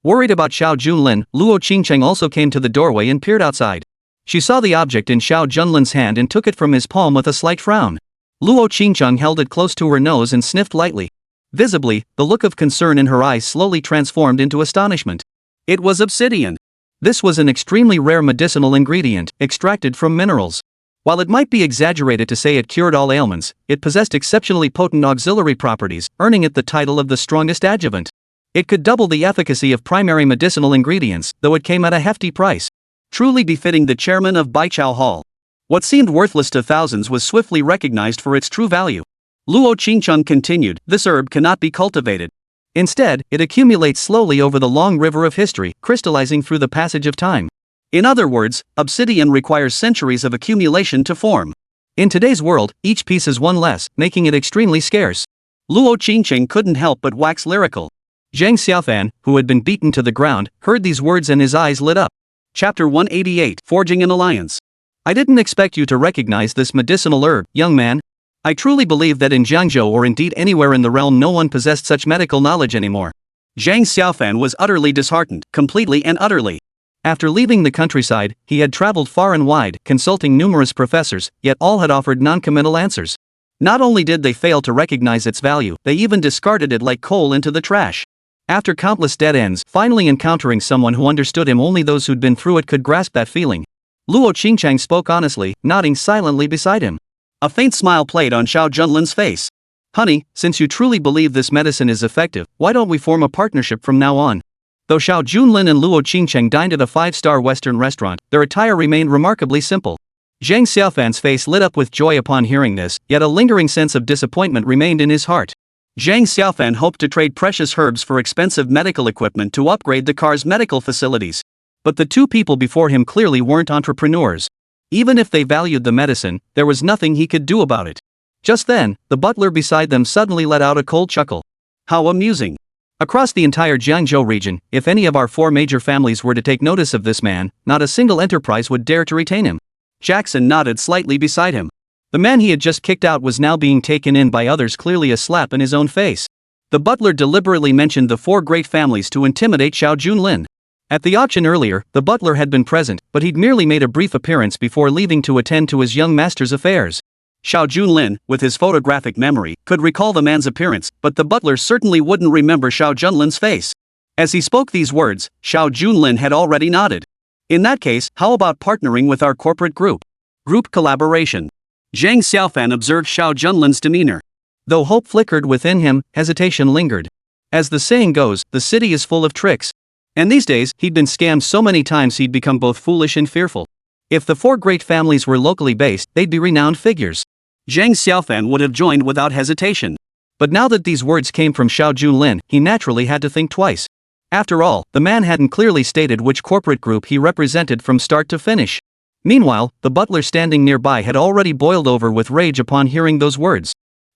Speaker 2: Worried about Xiao Junlin, Luo Qingcheng also came to the doorway and peered outside. She saw the object in Xiao Junlin's hand and took it from his palm with a slight frown. Luo Qingcheng held it close to her nose and sniffed lightly. Visibly, the look of concern in her eyes slowly transformed into astonishment.
Speaker 1: It was obsidian.
Speaker 2: This was an extremely rare medicinal ingredient, extracted from minerals. While it might be exaggerated to say it cured all ailments, it possessed exceptionally potent auxiliary properties, earning it the title of the strongest adjuvant. It could double the efficacy of primary medicinal ingredients, though it came at a hefty price.
Speaker 1: Truly befitting the chairman of Baichao Hall. What seemed worthless to thousands was swiftly recognized for its true value. Luo Qingcheng continued, this herb cannot be cultivated.
Speaker 2: Instead, it accumulates slowly over the long river of history, crystallizing through the passage of time.
Speaker 1: In other words, obsidian requires centuries of accumulation to form.
Speaker 2: In today's world, each piece is one less, making it extremely scarce.
Speaker 1: Luo Qingcheng couldn't help but wax lyrical.
Speaker 2: Zhang Xiaofan, who had been beaten to the ground, heard these words and his eyes lit up.
Speaker 1: Chapter 188, Forging an Alliance.
Speaker 2: I didn't expect you to recognize this medicinal herb, young man. I truly believe that in Jiangzhou or indeed anywhere in the realm no one possessed such medical knowledge anymore.
Speaker 1: Zhang Xiaofan was utterly disheartened, completely and utterly.
Speaker 2: After leaving the countryside, he had traveled far and wide, consulting numerous professors, yet all had offered non-committal answers. Not only did they fail to recognize its value, they even discarded it like coal into the trash. After countless dead ends, finally encountering someone who understood him, only those who'd been through it could grasp that feeling. Luo Qingcheng spoke honestly, nodding silently beside him.
Speaker 1: A faint smile played on Xiao Junlin's face.
Speaker 2: Honey, since you truly believe this medicine is effective, why don't we form a partnership from now on? Though Xiao Junlin and Luo Qingcheng dined at a 5-star Western restaurant, their attire remained remarkably simple. Zhang Xiaofan's face lit up with joy upon hearing this, yet a lingering sense of disappointment remained in his heart.
Speaker 1: Zhang Xiaofan hoped to trade precious herbs for expensive medical equipment to upgrade the car's medical facilities. But the two people before him clearly weren't entrepreneurs. Even if they valued the medicine, there was nothing he could do about it. Just then, the butler beside them suddenly let out a cold chuckle. How amusing.
Speaker 2: Across the entire Jiangzhou region, if any of our 4 major families were to take notice of this man, not a single enterprise would dare to retain him.
Speaker 1: Jackson nodded slightly beside him.
Speaker 2: The man he had just kicked out was now being taken in by others, clearly a slap in his own face. The butler deliberately mentioned the 4 great families to intimidate Xiao Junlin. At the auction earlier, the butler had been present, but he'd merely made a brief appearance before leaving to attend to his young master's affairs.
Speaker 1: Xiao Junlin, with his photographic memory, could recall the man's appearance, but the butler certainly wouldn't remember Xiao Junlin's face. As he spoke these words, Xiao Junlin had already nodded. In that case, how about partnering with our corporate group? Group collaboration. Zhang Xiaofan observed Xiao Junlin's demeanor.
Speaker 2: Though hope flickered within him, hesitation lingered. As the saying goes, the city is full of tricks. And these days, he'd been scammed so many times he'd become both foolish and fearful. If the 4 great families were locally based, they'd be renowned figures.
Speaker 1: Zhang Xiaofan would have joined without hesitation.
Speaker 2: But now that these words came from Xiao Junlin, he naturally had to think twice. After all, the man hadn't clearly stated which corporate group he represented from start to finish. Meanwhile, the butler standing nearby had already boiled over with rage upon hearing those words.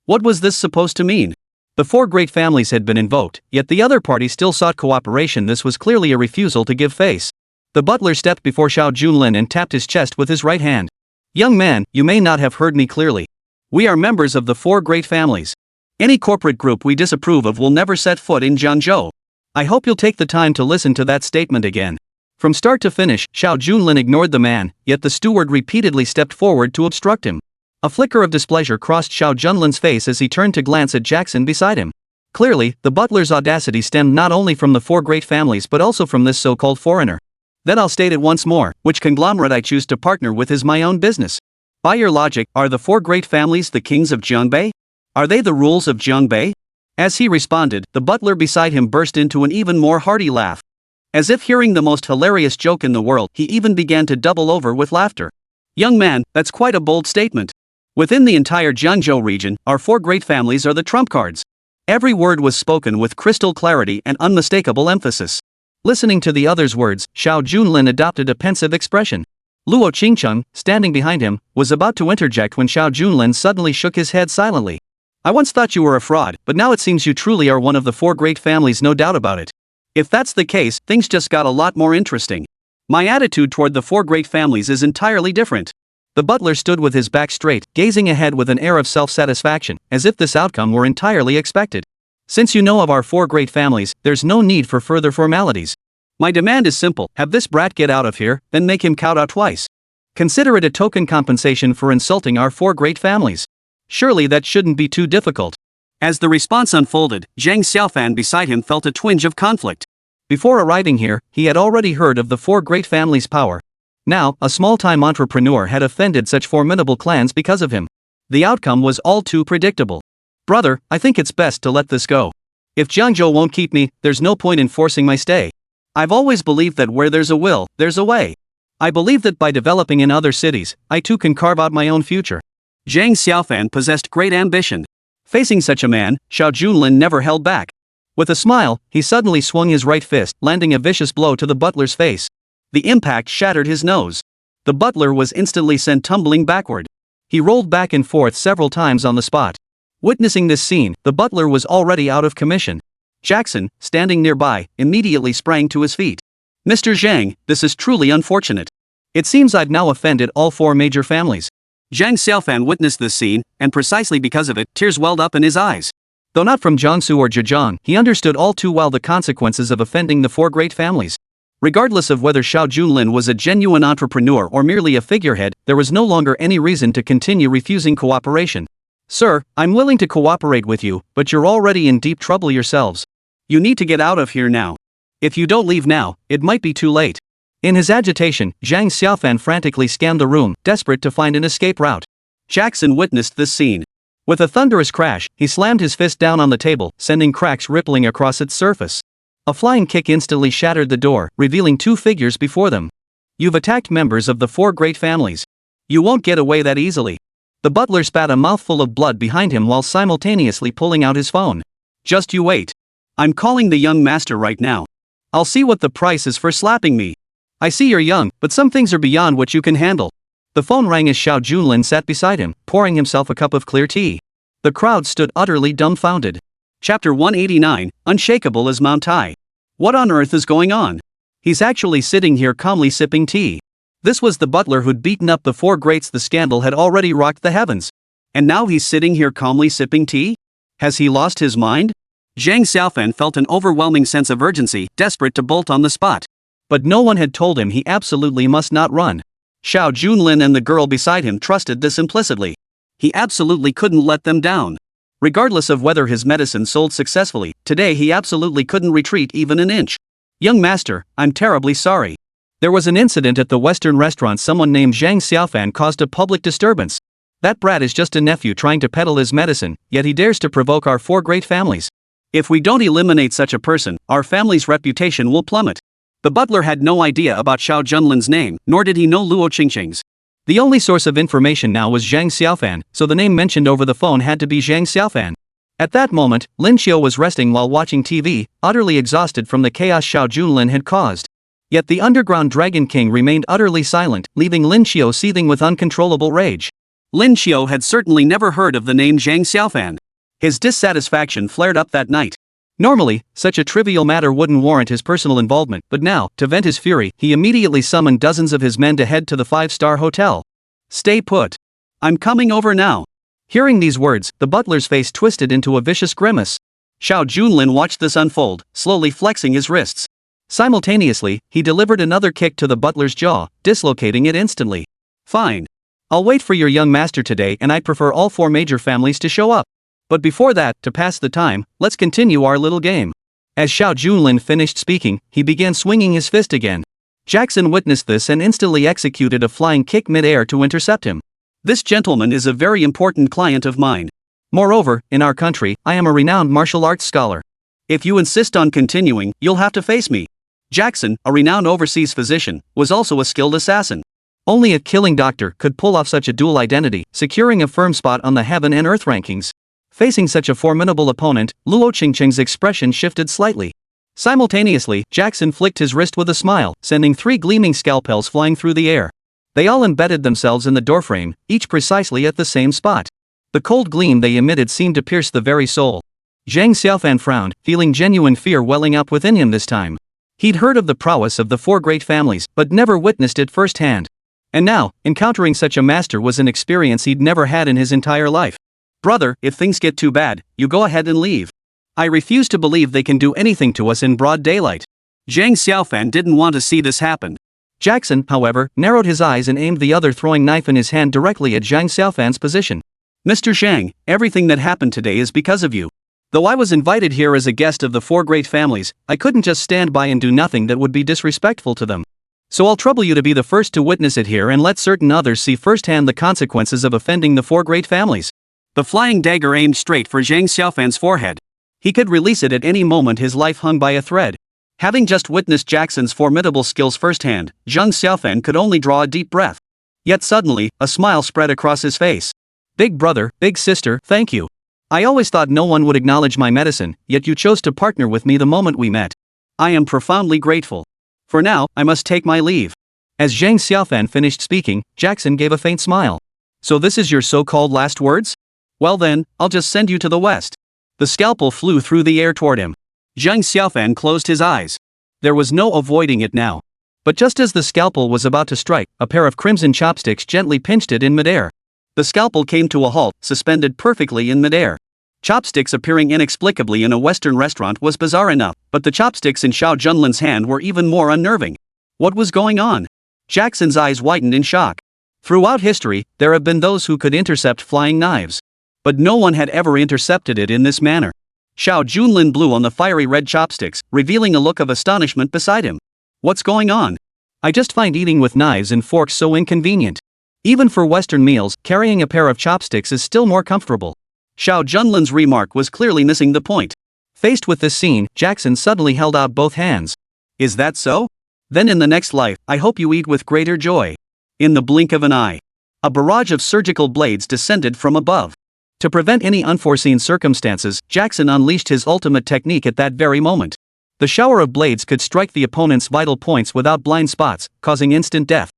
Speaker 2: What was this supposed to mean? The 4 great families had been invoked, yet the other party still sought cooperation. This was clearly a refusal to give face. The butler stepped before Xiao Junlin and tapped his chest with his right hand. Young man, you may not have heard me clearly. We are members of the 4 great families. Any corporate group we disapprove of will never set foot in Jiangzhou. I hope you'll take the time to listen to that statement again. From start to finish, Xiao Junlin ignored the man, yet the steward repeatedly stepped forward to obstruct him. A flicker of displeasure crossed Xiao Junlin's face as he turned to glance at Jackson beside him. Clearly, the butler's audacity stemmed not only from the 4 great families but also from this so-called foreigner. Then I'll state it once more, which conglomerate I choose to partner with is my own business. By your logic, are the 4 great families the kings of Jiangbei? Are they the rules of Jiangbei? As he responded, the butler beside him burst into an even more hearty laugh. As if hearing the most hilarious joke in the world, he even began to double over with laughter. Young man, that's quite a bold statement. Within the entire Jiangzhou region, our 4 great families are the trump cards. Every word was spoken with crystal clarity and unmistakable emphasis. Listening to the other's words, Xiao Junlin adopted a pensive expression. Luo Qingcheng, standing behind him, was about to interject when Xiao Junlin suddenly shook his head silently. I once thought you were a fraud, but now it seems you truly are one of the 4 great families, no doubt about it. If that's the case, things just got a lot more interesting. My attitude toward the 4 great families is entirely different. The butler stood with his back straight, gazing ahead with an air of self-satisfaction, as if this outcome were entirely expected. Since you know of our 4 great families, there's no need for further formalities. My demand is simple: have this brat get out of here, then make him kowtow twice. Consider it a token compensation for insulting our 4 great families. Surely that shouldn't be too difficult. As the response unfolded, Zhang Xiaofan beside him felt a twinge of conflict. Before arriving here, he had already heard of the 4 great families' power. Now, a small-time entrepreneur had offended such formidable clans because of him. The outcome was all too predictable. Brother, I think it's best to let this go. If Jiangzhou won't keep me, there's no point in forcing my stay. I've always believed that where there's a will, there's a way. I believe that by developing in other cities, I too can carve out my own future. Zhang Xiaofan possessed great ambition.
Speaker 1: Facing such a man, Xiao Junlin never held back. With a smile, he suddenly swung his right fist, landing a vicious blow to the butler's face. The impact shattered his nose. The butler was instantly sent tumbling backward. He rolled back and forth several times on the spot. Witnessing this scene, the butler was already out of commission. Jackson, standing nearby, immediately sprang to his feet. Mr. Zhang, this is truly unfortunate. It seems I've now offended all 4 major families. Zhang Xiaofan witnessed this scene, and precisely because of it, tears welled up in his eyes. Though not from Jiangzhou or Zhejiang, he understood all too well the consequences of offending the 4 great families. Regardless of whether Xiao Junlin was a genuine entrepreneur or merely a figurehead, there was no longer any reason to continue refusing cooperation. Sir, I'm willing to cooperate with you, but you're already in deep trouble yourselves. You need to get out of here now. If you don't leave now, it might be too late. In his agitation, Zhang Xiaofan frantically scanned the room, desperate to find an escape route. Jackson witnessed this scene. With a thunderous crash, he slammed his fist down on the table, sending cracks rippling across its surface. A flying kick instantly shattered the door, revealing 2 figures before them. You've attacked members of the 4 great families. You won't get away that easily. The butler spat a mouthful of blood behind him while simultaneously pulling out his phone. Just you wait. I'm calling the young master right now. I'll see what the price is for slapping me. I see you're young, but some things are beyond what you can handle. The phone rang as Xiao Junlin sat beside him, pouring himself a cup of clear tea. The crowd stood utterly dumbfounded. Chapter 189, Unshakable as Mount Tai. What on earth is going on? He's actually sitting here calmly sipping tea. This was the butler who'd beaten up the 4 greats. The scandal had already rocked the heavens. And now he's sitting here calmly sipping tea? Has he lost his mind? Zhang Xiaofan felt an overwhelming sense of urgency, desperate to bolt on the spot. But no one had told him he absolutely must not run. Xiao Junlin and the girl beside him trusted this implicitly. He absolutely couldn't let them down. Regardless of whether his medicine sold successfully, today he absolutely couldn't retreat even an inch. Young master, I'm terribly sorry. There was an incident at the Western restaurant. Someone named Zhang Xiaofan caused a public disturbance. That brat is just a nephew trying to peddle his medicine, yet he dares to provoke our 4 great families. If we don't eliminate such a person, our family's reputation will plummet. The butler had no idea about Xiao Junlin's name, nor did he know Luo Qingcheng's. The only source of information now was Zhang Xiaofan, so the name mentioned over the phone had to be Zhang Xiaofan. At that moment, Lin Xiao was resting while watching TV, utterly exhausted from the chaos Xiao Junlin had caused. Yet the underground Dragon King remained utterly silent, leaving Lin Xiao seething with uncontrollable rage. Lin Xiao had certainly never heard of the name Zhang Xiaofan. His dissatisfaction flared up that night. Normally, such a trivial matter wouldn't warrant his personal involvement, but now, to vent his fury, he immediately summoned dozens of his men to head to the 5-star hotel. Stay put. I'm coming over now. Hearing these words, the butler's face twisted into a vicious grimace. Xiao Junlin watched this unfold, slowly flexing his wrists. Simultaneously, he delivered another kick to the butler's jaw, dislocating it instantly. Fine. I'll wait for your young master today, and I'd prefer all 4 major families to show up. But before that, to pass the time, let's continue our little game. As Xiao Junlin finished speaking, he began swinging his fist again. Jackson witnessed this and instantly executed a flying kick mid-air to intercept him. This gentleman is a very important client of mine. Moreover, in our country, I am a renowned martial arts scholar. If you insist on continuing, you'll have to face me. Jackson, a renowned overseas physician, was also a skilled assassin. Only a killing doctor could pull off such a dual identity, securing a firm spot on the heaven and earth rankings. Facing such a formidable opponent, Luo Qingcheng's expression shifted slightly. Simultaneously, Jackson flicked his wrist with a smile, sending 3 gleaming scalpels flying through the air. They all embedded themselves in the doorframe, each precisely at the same spot. The cold gleam they emitted seemed to pierce the very soul. Zhang Xiaofan frowned, feeling genuine fear welling up within him this time. He'd heard of the prowess of the 4 great families, but never witnessed it firsthand. And now, encountering such a master was an experience he'd never had in his entire life. Brother, if things get too bad, you go ahead and leave. I refuse to believe they can do anything to us in broad daylight. Zhang Xiaofan didn't want to see this happen. Jackson, however, narrowed his eyes and aimed the other throwing knife in his hand directly at Zhang Xiaofan's position. Mr. Zhang, everything that happened today is because of you. Though I was invited here as a guest of the 4 great families, I couldn't just stand by and do nothing that would be disrespectful to them. So I'll trouble you to be the first to witness it here and let certain others see firsthand the consequences of offending the 4 great families. The flying dagger aimed straight for Zhang Xiaofan's forehead. He could release it at any moment. His life hung by a thread. Having just witnessed Jackson's formidable skills firsthand, Zhang Xiaofan could only draw a deep breath. Yet suddenly, a smile spread across his face. Big brother, big sister, thank you.
Speaker 2: I always thought no one would acknowledge my medicine, yet you chose to partner with me the moment we met.
Speaker 1: I am profoundly grateful. For now, I must take my leave.
Speaker 2: As Zhang Xiaofan finished speaking, Jackson gave a faint smile.
Speaker 1: So this is your so-called last words? Well then, I'll just send you to the west. The scalpel flew through the air toward him. Zhang Xiaofan closed his eyes. There was no avoiding it now.
Speaker 2: But just as the scalpel was about to strike, a pair of crimson chopsticks gently pinched it in midair.
Speaker 1: The scalpel came to a halt, suspended perfectly in midair. Chopsticks appearing inexplicably in a Western restaurant was bizarre enough, but the chopsticks in Xiao Junlin's hand were even more unnerving. What was going on? Jackson's eyes widened in shock. Throughout history, there have been those who could intercept flying knives. But no one had ever intercepted it in this manner. Xiao Junlin blew on the fiery red chopsticks, revealing a look of astonishment beside him. What's going on?
Speaker 2: I just find eating with knives and forks so inconvenient. Even for Western meals, carrying a pair of chopsticks is still more comfortable.
Speaker 1: Xiao Junlin's remark was clearly missing the point.
Speaker 2: Faced with this scene, Jackson suddenly held out both hands.
Speaker 1: Is that so? Then in the next life, I hope you eat with greater joy. In the blink of an eye, a barrage of surgical blades descended from above. To prevent any unforeseen circumstances, Jackson unleashed his ultimate technique at that very moment. The shower of blades could strike the opponent's vital points without blind spots, causing instant death.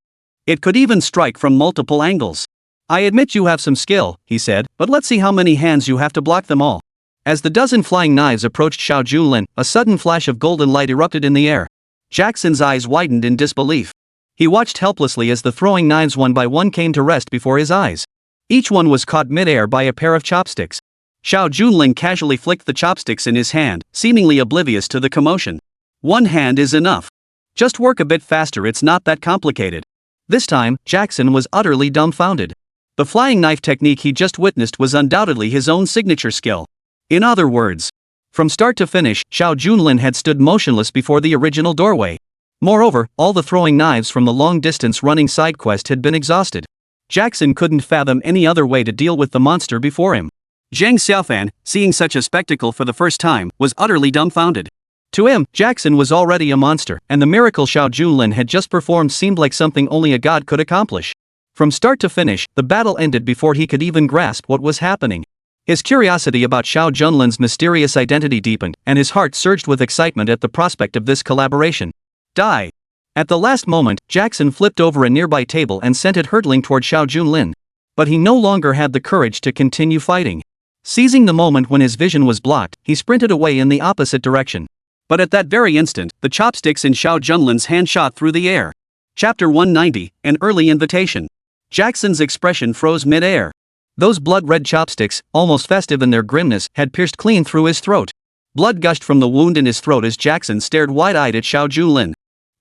Speaker 1: It could even strike from multiple angles. I admit you have some skill, he said, but let's see how many hands you have to block them all. As the dozen flying knives approached Xiao Junlin, a sudden flash of golden light erupted in the air. Jackson's eyes widened in disbelief. He watched helplessly as the throwing knives one by one came to rest before his eyes. Each one was caught mid-air by a pair of chopsticks. Xiao Junlin casually flicked the chopsticks in his hand, seemingly oblivious to the commotion. One hand is enough. Just work a bit faster, it's not that complicated. This time, Jackson was utterly dumbfounded. The flying knife technique he just witnessed was undoubtedly his own signature skill. In other words, from start to finish, Xiao Junlin had stood motionless before the original doorway. Moreover, all the throwing knives from the long-distance running side quest had been exhausted. Jackson couldn't fathom any other way to deal with the monster before him. Zhang Xiaofan, seeing such a spectacle for the first time, was utterly dumbfounded. To him, Jackson was already a monster, and the miracle Xiao Junlin had just performed seemed like something only a god could accomplish. From start to finish, the battle ended before he could even grasp what was happening. His curiosity about Xiao Junlin's mysterious identity deepened, and his heart surged with excitement at the prospect of this collaboration. Die! At the last moment, Jackson flipped over a nearby table and sent it hurtling toward Xiao Junlin. But he no longer had the courage to continue fighting. Seizing the moment when his vision was blocked, he sprinted away in the opposite direction. But at that very instant, the chopsticks in Xiao Junlin's hand shot through the air. Chapter 190, An Early Invitation. Jackson's expression froze mid-air. Those blood-red chopsticks, almost festive in their grimness, had pierced clean through his throat. Blood gushed from the wound in his throat as Jackson stared wide-eyed at Xiao Junlin.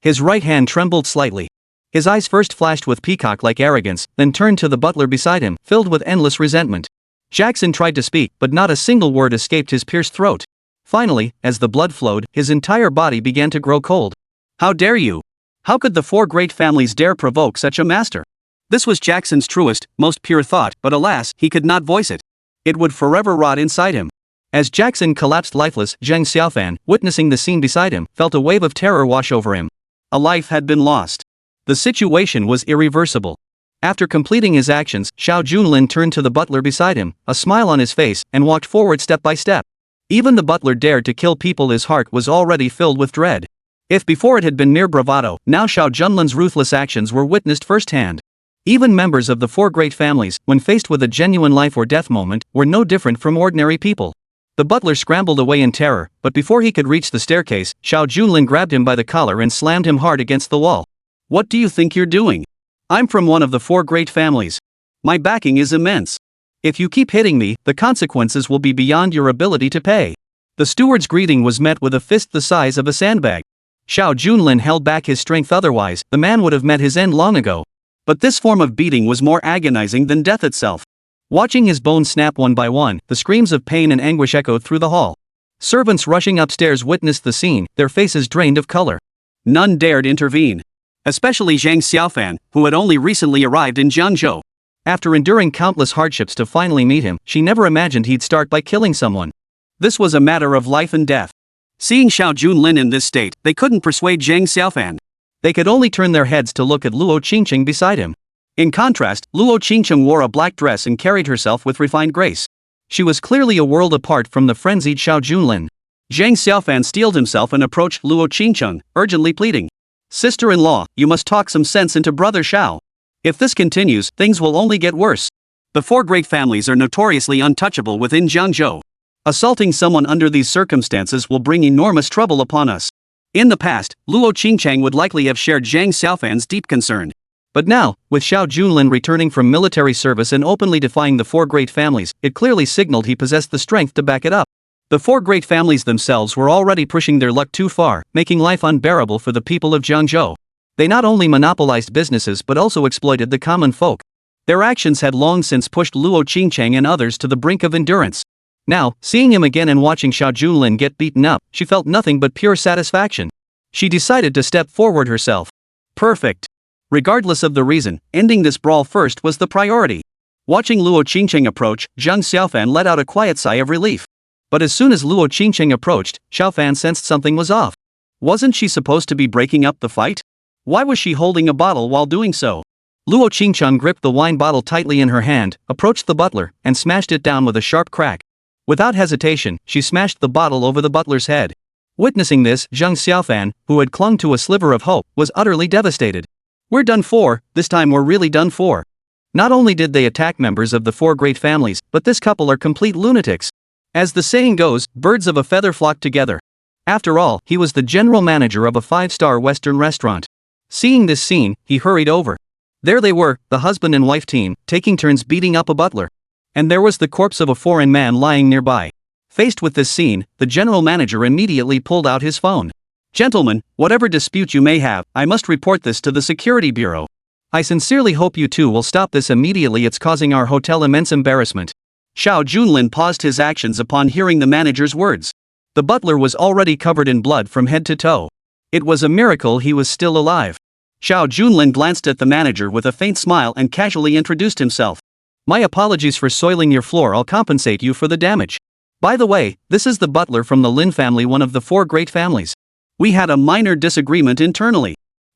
Speaker 1: His right hand trembled slightly. His eyes first flashed with peacock-like arrogance, then turned to the butler beside him, filled with endless resentment. Jackson tried to speak, but not a single word escaped his pierced throat. Finally, as the blood flowed, his entire body began to grow cold. How dare you? How could the four great families dare provoke such a master? This was Jackson's truest, most pure thought, but alas, he could not voice it. It would forever rot inside him. As Jackson collapsed lifeless, Zhang Xiaofan, witnessing the scene beside him, felt a wave of terror wash over him. A life had been lost. The situation was irreversible. After completing his actions, Xiao Junlin turned to the butler beside him, a smile on his face, and walked forward step by step. Even the butler dared to kill people. His heart was already filled with dread. If before it had been mere bravado, now Xiao Junlin's ruthless actions were witnessed firsthand. Even members of the four great families, when faced with a genuine life or death moment, were no different from ordinary people. The butler scrambled away in terror, but before he could reach the staircase, Xiao Junlin grabbed him by the collar and slammed him hard against the wall. What do you think you're doing? I'm from one of the four great families. My backing is immense. If you keep hitting me, the consequences will be beyond your ability to pay. The steward's greeting was met with a fist the size of a sandbag. Xiao Junlin held back his strength, otherwise, the man would have met his end long ago. But this form of beating was more agonizing than death itself. Watching his bones snap one by one, the screams of pain and anguish echoed through the hall. Servants rushing upstairs witnessed the scene, their faces drained of color. None dared intervene. Especially Zhang Xiaofan, who had only recently arrived in Jiangzhou. After enduring countless hardships to finally meet him, she never imagined he'd start by killing someone. This was a matter of life and death. Seeing Xiao Junlin in this state, they couldn't persuade Zhang Xiaofan. They could only turn their heads to look at Luo Qingcheng beside him. In contrast, Luo Qingcheng wore a black dress and carried herself with refined grace.
Speaker 2: She was clearly a world apart from the frenzied Xiao Junlin.
Speaker 1: Zhang Xiaofan steeled himself and approached Luo Qingcheng, urgently pleading. Sister-in-law, you must talk some sense into brother Xiao. If this continues, things will only get worse. The four great families are notoriously untouchable within Jiangzhou. Assaulting someone under these circumstances will bring enormous trouble upon us. In the past, Luo Qingcheng would likely have shared Zhang Xiaofan's deep concern.
Speaker 2: But now, with Xiao Junlin returning from military service and openly defying the four great families, it clearly signaled he possessed the strength to back it up. The four great families themselves were already pushing their luck too far, making life unbearable for the people of Jiangzhou. They not only monopolized businesses but also exploited the common folk. Their actions had long since pushed Luo Qingcheng and others to the brink of endurance. Now, seeing him again and watching Xiao Junlin get beaten up, she felt nothing but pure satisfaction. She decided to step forward herself. Perfect. Regardless of the reason, ending this brawl first was the priority. Watching Luo Qingcheng approach, Zhang Xiaofan let out a quiet sigh of relief. But as soon as Luo Qingcheng approached, Xiaofan sensed something was off. Wasn't she supposed to be breaking up the fight? Why was she holding a bottle while doing so? Luo Qingcheng gripped the wine bottle tightly in her hand, approached the butler, and smashed it down with a sharp crack. Without hesitation, she smashed the bottle over the butler's head. Witnessing this, Zhang Xiaofan, who had clung to a sliver of hope, was utterly devastated. We're done for, this time we're really done for. Not only did they attack members of the four great families, but this couple are complete lunatics. As the saying goes, birds of a feather flock together. After all, he was the general manager of a 5-star Western restaurant. Seeing this scene, he hurried over. There they were, the husband and wife team, taking turns beating up a butler. And there was the corpse of a foreign man lying nearby. Faced with this scene, the general manager immediately pulled out his phone. Gentlemen, whatever dispute you may have, I must report this to the security bureau. I sincerely hope you two will stop this immediately. It's causing our hotel immense embarrassment. Xiao Junlin paused his actions upon hearing the manager's words. The butler was already covered in blood from head to toe. It was a miracle he was still alive. Xiao Junlin glanced at the manager with a faint smile and casually introduced himself. My apologies for soiling your floor. I'll compensate you for the damage. By the way, this is the butler from the Lin family, one of the four great families. We had a minor disagreement internally.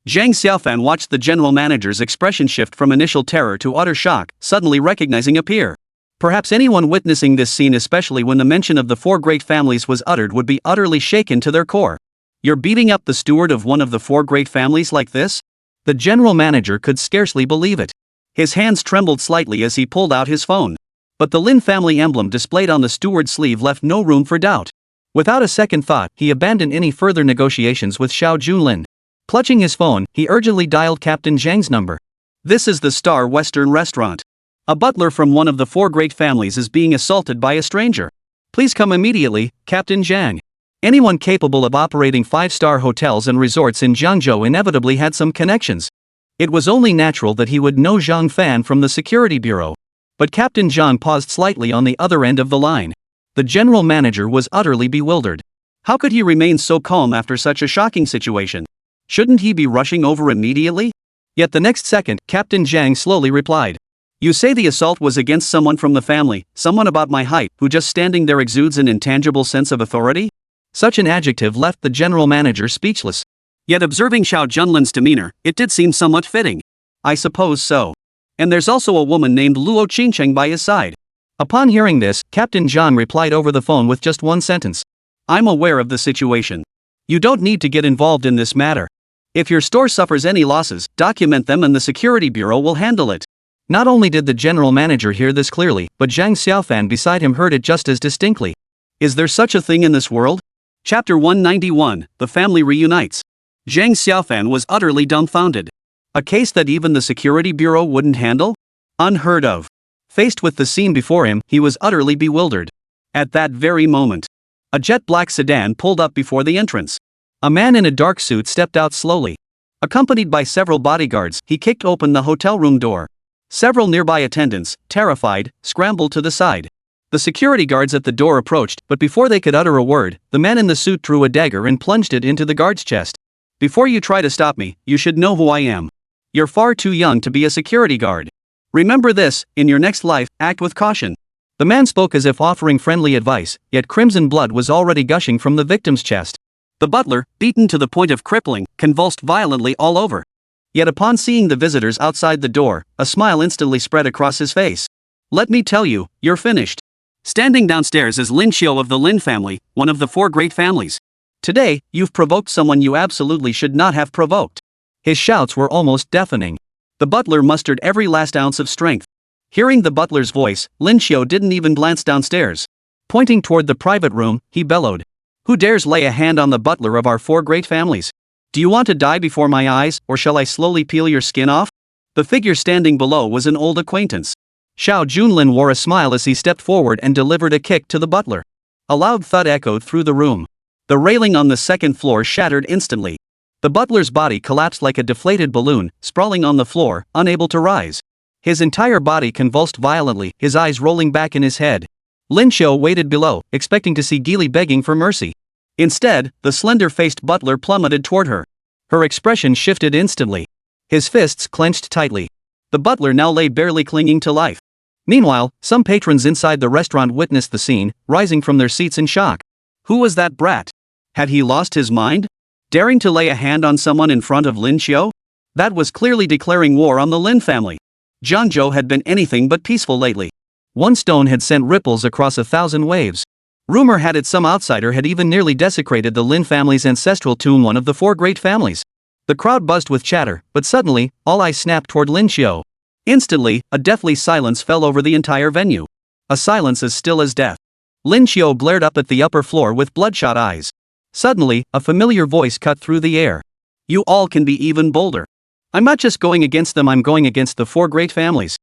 Speaker 2: Zhang Xiaofan watched the general manager's expression shift from initial terror to utter shock, suddenly recognizing a peer. Perhaps anyone witnessing this scene, especially when the mention of the four great families was uttered, would be utterly shaken to their core. You're beating up the steward of one of the four great families like this? The general manager could scarcely believe it. His hands trembled slightly as he pulled out his phone. But the Lin family emblem displayed on the steward's sleeve left no room for doubt. Without a second thought, he abandoned any further negotiations with Xiao Junlin. Clutching his phone, he urgently dialed Captain Zhang's number. This is the Star Western Restaurant. A butler from one of the four great families is being assaulted by a stranger. Please come immediately, Captain Zhang. Anyone capable of operating 5-star hotels and resorts in Jiangzhou inevitably had some connections. It was only natural that he would know Zhang Fan from the security bureau. But Captain Zhang paused slightly on the other end of the line. The general manager was utterly bewildered. How could he remain so calm after such a shocking situation? Shouldn't he be rushing over immediately? Yet the next second, Captain Zhang slowly replied. You say the assault was against someone from the family, someone about my height, who just standing there exudes an intangible sense of authority? Such an adjective left the general manager speechless. Yet observing Xiao Junlin's demeanor, it did seem somewhat fitting. I suppose so. And there's also a woman named Luo Qingcheng by his side. Upon hearing this, Captain Zhang replied over the phone with just one sentence. I'm aware of the situation. You don't need to get involved in this matter. If your store suffers any losses, document them and the security bureau will handle it. Not only did the general manager hear this clearly, but Zhang Xiaofan beside him heard it just as distinctly. Is there such a thing in this world? Chapter 191, The Family Reunites. Zhang Xiaofan was utterly dumbfounded. A case that even the security bureau wouldn't handle? Unheard of. Faced with the scene before him, he was utterly bewildered. At that very moment, a jet-black sedan pulled up before the entrance. A man in a dark suit stepped out slowly. Accompanied by several bodyguards, he kicked open the hotel room door. Several nearby attendants, terrified, scrambled to the side. The security guards at the door approached, but before they could utter a word, the man in the suit drew a dagger and plunged it into the guard's chest. Before you try to stop me, you should know who I am. You're far too young to be a security guard. Remember this, in your next life, act with caution. The man spoke as if offering friendly advice, yet crimson blood was already gushing from the victim's chest. The butler, beaten to the point of crippling, convulsed violently all over. Yet upon seeing the visitors outside the door, a smile instantly spread across his face. Let me tell you, you're finished.
Speaker 1: Standing downstairs is Lin Xiao of the Lin family, one of the four great families. Today, you've provoked someone you absolutely should not have provoked.
Speaker 2: His shouts were almost deafening.
Speaker 1: The butler mustered every last ounce of strength. Hearing the butler's voice, Lin Xiao didn't even glance downstairs.
Speaker 2: Pointing toward the private room, he bellowed.
Speaker 1: Who dares lay a hand on the butler of our four great families? Do you want to die before my eyes, or shall I slowly peel your skin off? The figure standing below was an old acquaintance.
Speaker 2: Xiao Junlin wore a smile as he stepped forward and delivered a kick to the butler.
Speaker 1: A loud thud echoed through the room. The railing on the second floor shattered instantly. The butler's body collapsed like a deflated balloon, sprawling on the floor, unable to rise. His entire body convulsed violently, his eyes rolling back in his head. Lin Xiao waited below, expecting to see Geely begging for mercy. Instead, the slender-faced butler plummeted toward her.
Speaker 2: Her expression shifted instantly. His fists clenched tightly.
Speaker 1: The butler now lay barely clinging to life.
Speaker 2: Meanwhile, some patrons inside the restaurant witnessed the scene, rising from their seats in shock.
Speaker 1: Who was that brat? Had he lost his mind? Daring to lay a hand on someone in front of Lin Xiao? That was clearly declaring war on the Lin family. Jiangzhou had been anything but peaceful lately.
Speaker 2: One stone had sent ripples across 1,000 waves. Rumor had it some outsider had even nearly desecrated the Lin family's ancestral tomb, one of the four great families. The crowd buzzed with chatter, but suddenly, all eyes snapped toward Lin Xiao.
Speaker 1: Instantly, a deathly silence fell over the entire venue. A silence as still as death.
Speaker 2: Lin Xiao glared up at the upper floor with bloodshot eyes. Suddenly, a familiar voice cut through the air.
Speaker 1: You all can be even bolder. I'm not just going against them, I'm going against the four great families.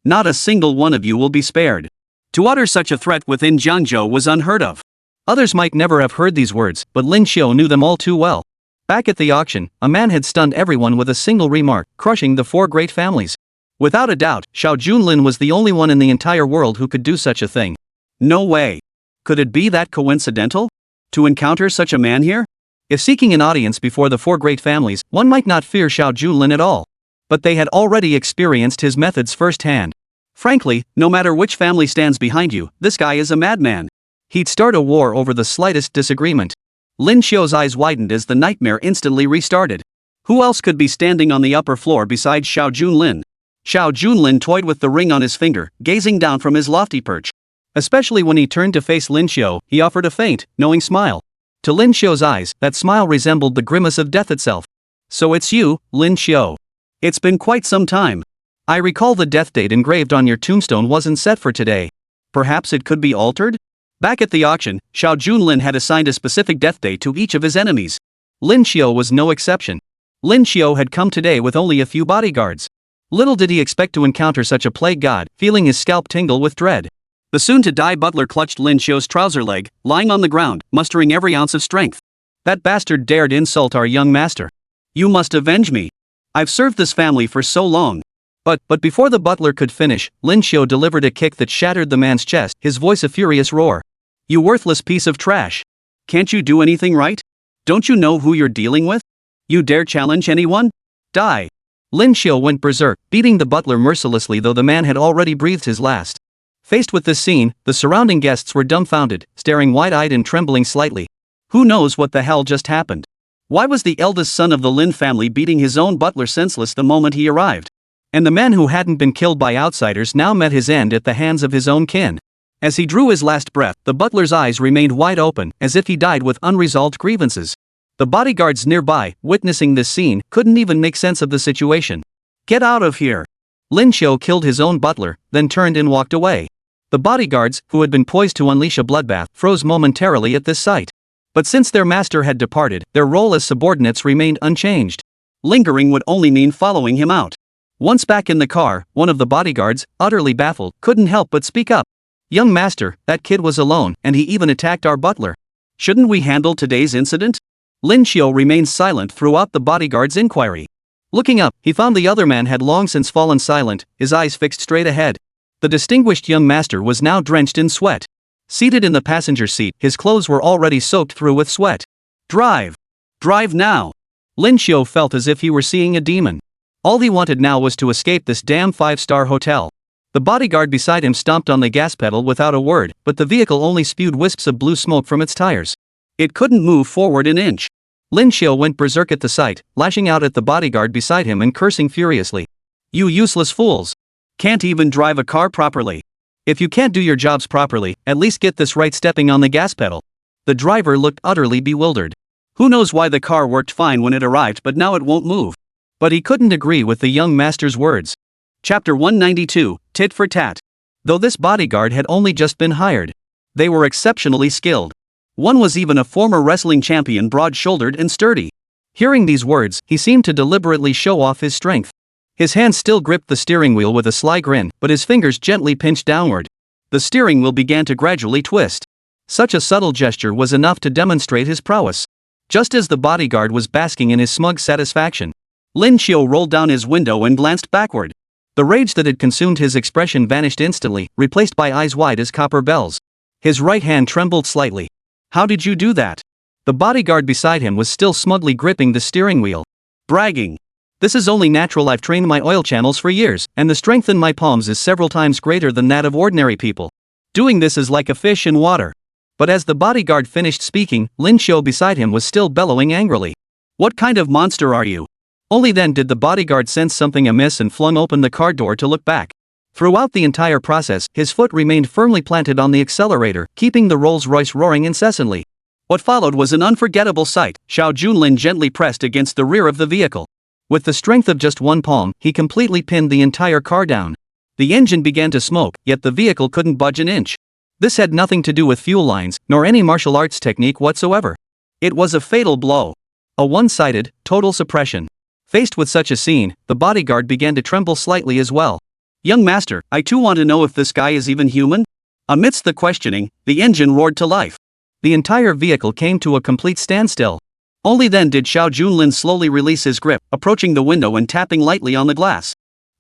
Speaker 1: Not a single one of you will be spared. To utter such a threat within Jiangzhou was unheard of.
Speaker 2: Others might never have heard these words, but Lin Xiao knew them all too well. Back at the auction, a man had stunned everyone with a single remark, crushing the four great families. Without a doubt, Xiao Junlin was the only one in the entire world who could do such a thing.
Speaker 1: No way. Could it be that coincidental? To encounter such a man here?
Speaker 2: If seeking an audience before the four great families, one might not fear Xiao Junlin at all. But they had already experienced his methods firsthand.
Speaker 1: Frankly, no matter which family stands behind you, this guy is a madman.
Speaker 2: He'd start a war over the slightest disagreement.
Speaker 1: Lin Xiao's eyes widened as the nightmare instantly restarted. Who else could be standing on the upper floor besides Xiao Junlin? Xiao Junlin toyed with the ring on his finger, gazing down from his lofty perch.
Speaker 2: Especially when he turned to face Lin Xiao, he offered a faint, knowing smile. To Lin Xiao's eyes, that smile resembled the grimace of death itself.
Speaker 1: So it's you, Lin Xiao. It's been quite some time.
Speaker 2: I recall the death date engraved on your tombstone wasn't set for today.
Speaker 1: Perhaps it could be altered? Back at the auction, Xiao Junlin had assigned a specific death date to each of his enemies.
Speaker 2: Lin Xiao was no exception. Lin Xiao had come today with only a few bodyguards. Little did he expect to encounter such a plague god, feeling his scalp tingle with dread.
Speaker 1: The soon-to-die butler clutched Lin Xiao's trouser leg, lying on the ground, mustering every ounce of strength.
Speaker 2: That bastard dared insult our young master.
Speaker 1: You must avenge me. I've served this family for so long.
Speaker 2: But before the butler could finish, Lin Xiao delivered a kick that shattered the man's chest, his voice a furious roar.
Speaker 1: You worthless piece of trash. Can't you do anything right? Don't you know who you're dealing with? You dare challenge anyone? Die.
Speaker 2: Lin Xiao went berserk, beating the butler mercilessly, though the man had already breathed his last. Faced with this scene, the surrounding guests were dumbfounded, staring wide-eyed and trembling slightly.
Speaker 1: Who knows what the hell just happened? Why was the eldest son of the Lin family beating his own butler senseless the moment he arrived?
Speaker 2: And the man who hadn't been killed by outsiders now met his end at the hands of his own kin. As he drew his last breath, the butler's eyes remained wide open, as if he died with unresolved grievances. The bodyguards nearby, witnessing this scene, couldn't even make sense of the situation.
Speaker 1: Get out of here!
Speaker 2: Lin Xiao killed his own butler, then turned and walked away. The bodyguards, who had been poised to unleash a bloodbath, froze momentarily at this sight. But since their master had departed, their role as subordinates remained unchanged.
Speaker 1: Lingering would only mean following him out.
Speaker 2: Once back in the car, one of the bodyguards, utterly baffled, couldn't help but speak up. Young master, that kid was alone, and he even attacked our butler.
Speaker 1: Shouldn't we handle today's incident?
Speaker 2: Lin Xiao remained silent throughout the bodyguard's inquiry. Looking up, he found the other man had long since fallen silent, his eyes fixed straight ahead. The distinguished young master was now drenched in sweat. Seated in the passenger seat, his clothes were already soaked through with sweat.
Speaker 1: Drive! Drive now!
Speaker 2: Lin Xiao felt as if he were seeing a demon. All he wanted now was to escape this damn five-star hotel. The bodyguard beside him stomped on the gas pedal without a word, but the vehicle only spewed wisps of blue smoke from its tires.
Speaker 1: It couldn't move forward an inch.
Speaker 2: Lin Xiao went berserk at the sight, lashing out at the bodyguard beside him and cursing furiously. You useless fools!
Speaker 1: Can't even drive a car properly.
Speaker 2: If you can't do your jobs properly, at least get this right, stepping on the gas pedal. The driver looked utterly bewildered.
Speaker 1: Who knows why the car worked fine when it arrived but now it won't move.
Speaker 2: But he couldn't agree with the young master's words.
Speaker 1: Chapter 192, Tit for Tat.
Speaker 2: Though this bodyguard had only just been hired,
Speaker 1: they were exceptionally skilled. One was even a former wrestling champion, broad-shouldered and sturdy.
Speaker 2: Hearing these words, he seemed to deliberately show off his strength. His hands still gripped the steering wheel with a sly grin, but his fingers gently pinched downward.
Speaker 1: The steering wheel began to gradually twist.
Speaker 2: Such a subtle gesture was enough to demonstrate his prowess. Just as the bodyguard was basking in his smug satisfaction,
Speaker 1: Lin Qiu rolled down his window and glanced backward.
Speaker 2: The rage that had consumed his expression vanished instantly, replaced by eyes wide as copper bells. His right hand trembled slightly.
Speaker 1: How did you do that?
Speaker 2: The bodyguard beside him was still smugly gripping the steering wheel.
Speaker 1: Bragging.
Speaker 2: This is only natural. I've trained my oil channels for years, and the strength in my palms is several times greater than that of ordinary people. Doing this is like a fish in water. But as the bodyguard finished speaking, Lin Qiu beside him was still bellowing angrily.
Speaker 1: What kind of monster are you?
Speaker 2: Only then did the bodyguard sense something amiss and flung open the car door to look back. Throughout the entire process, his foot remained firmly planted on the accelerator, keeping the Rolls-Royce roaring incessantly.
Speaker 1: What followed was an unforgettable sight. Xiao Junlin gently pressed against the rear of the vehicle.
Speaker 2: With the strength of just one palm, he completely pinned the entire car down. The engine began to smoke, yet the vehicle couldn't budge an inch. This had nothing to do with fuel lines, nor any martial arts technique whatsoever.
Speaker 1: It was a fatal blow.
Speaker 2: A one-sided, total suppression. Faced with such a scene, the bodyguard began to tremble slightly as well.
Speaker 1: Young master, I too want to know if this guy is even human? Amidst the questioning, the engine roared to life.
Speaker 2: The entire vehicle came to a complete standstill.
Speaker 1: Only then did Xiao Junlin slowly release his grip, approaching the window and tapping lightly on the glass.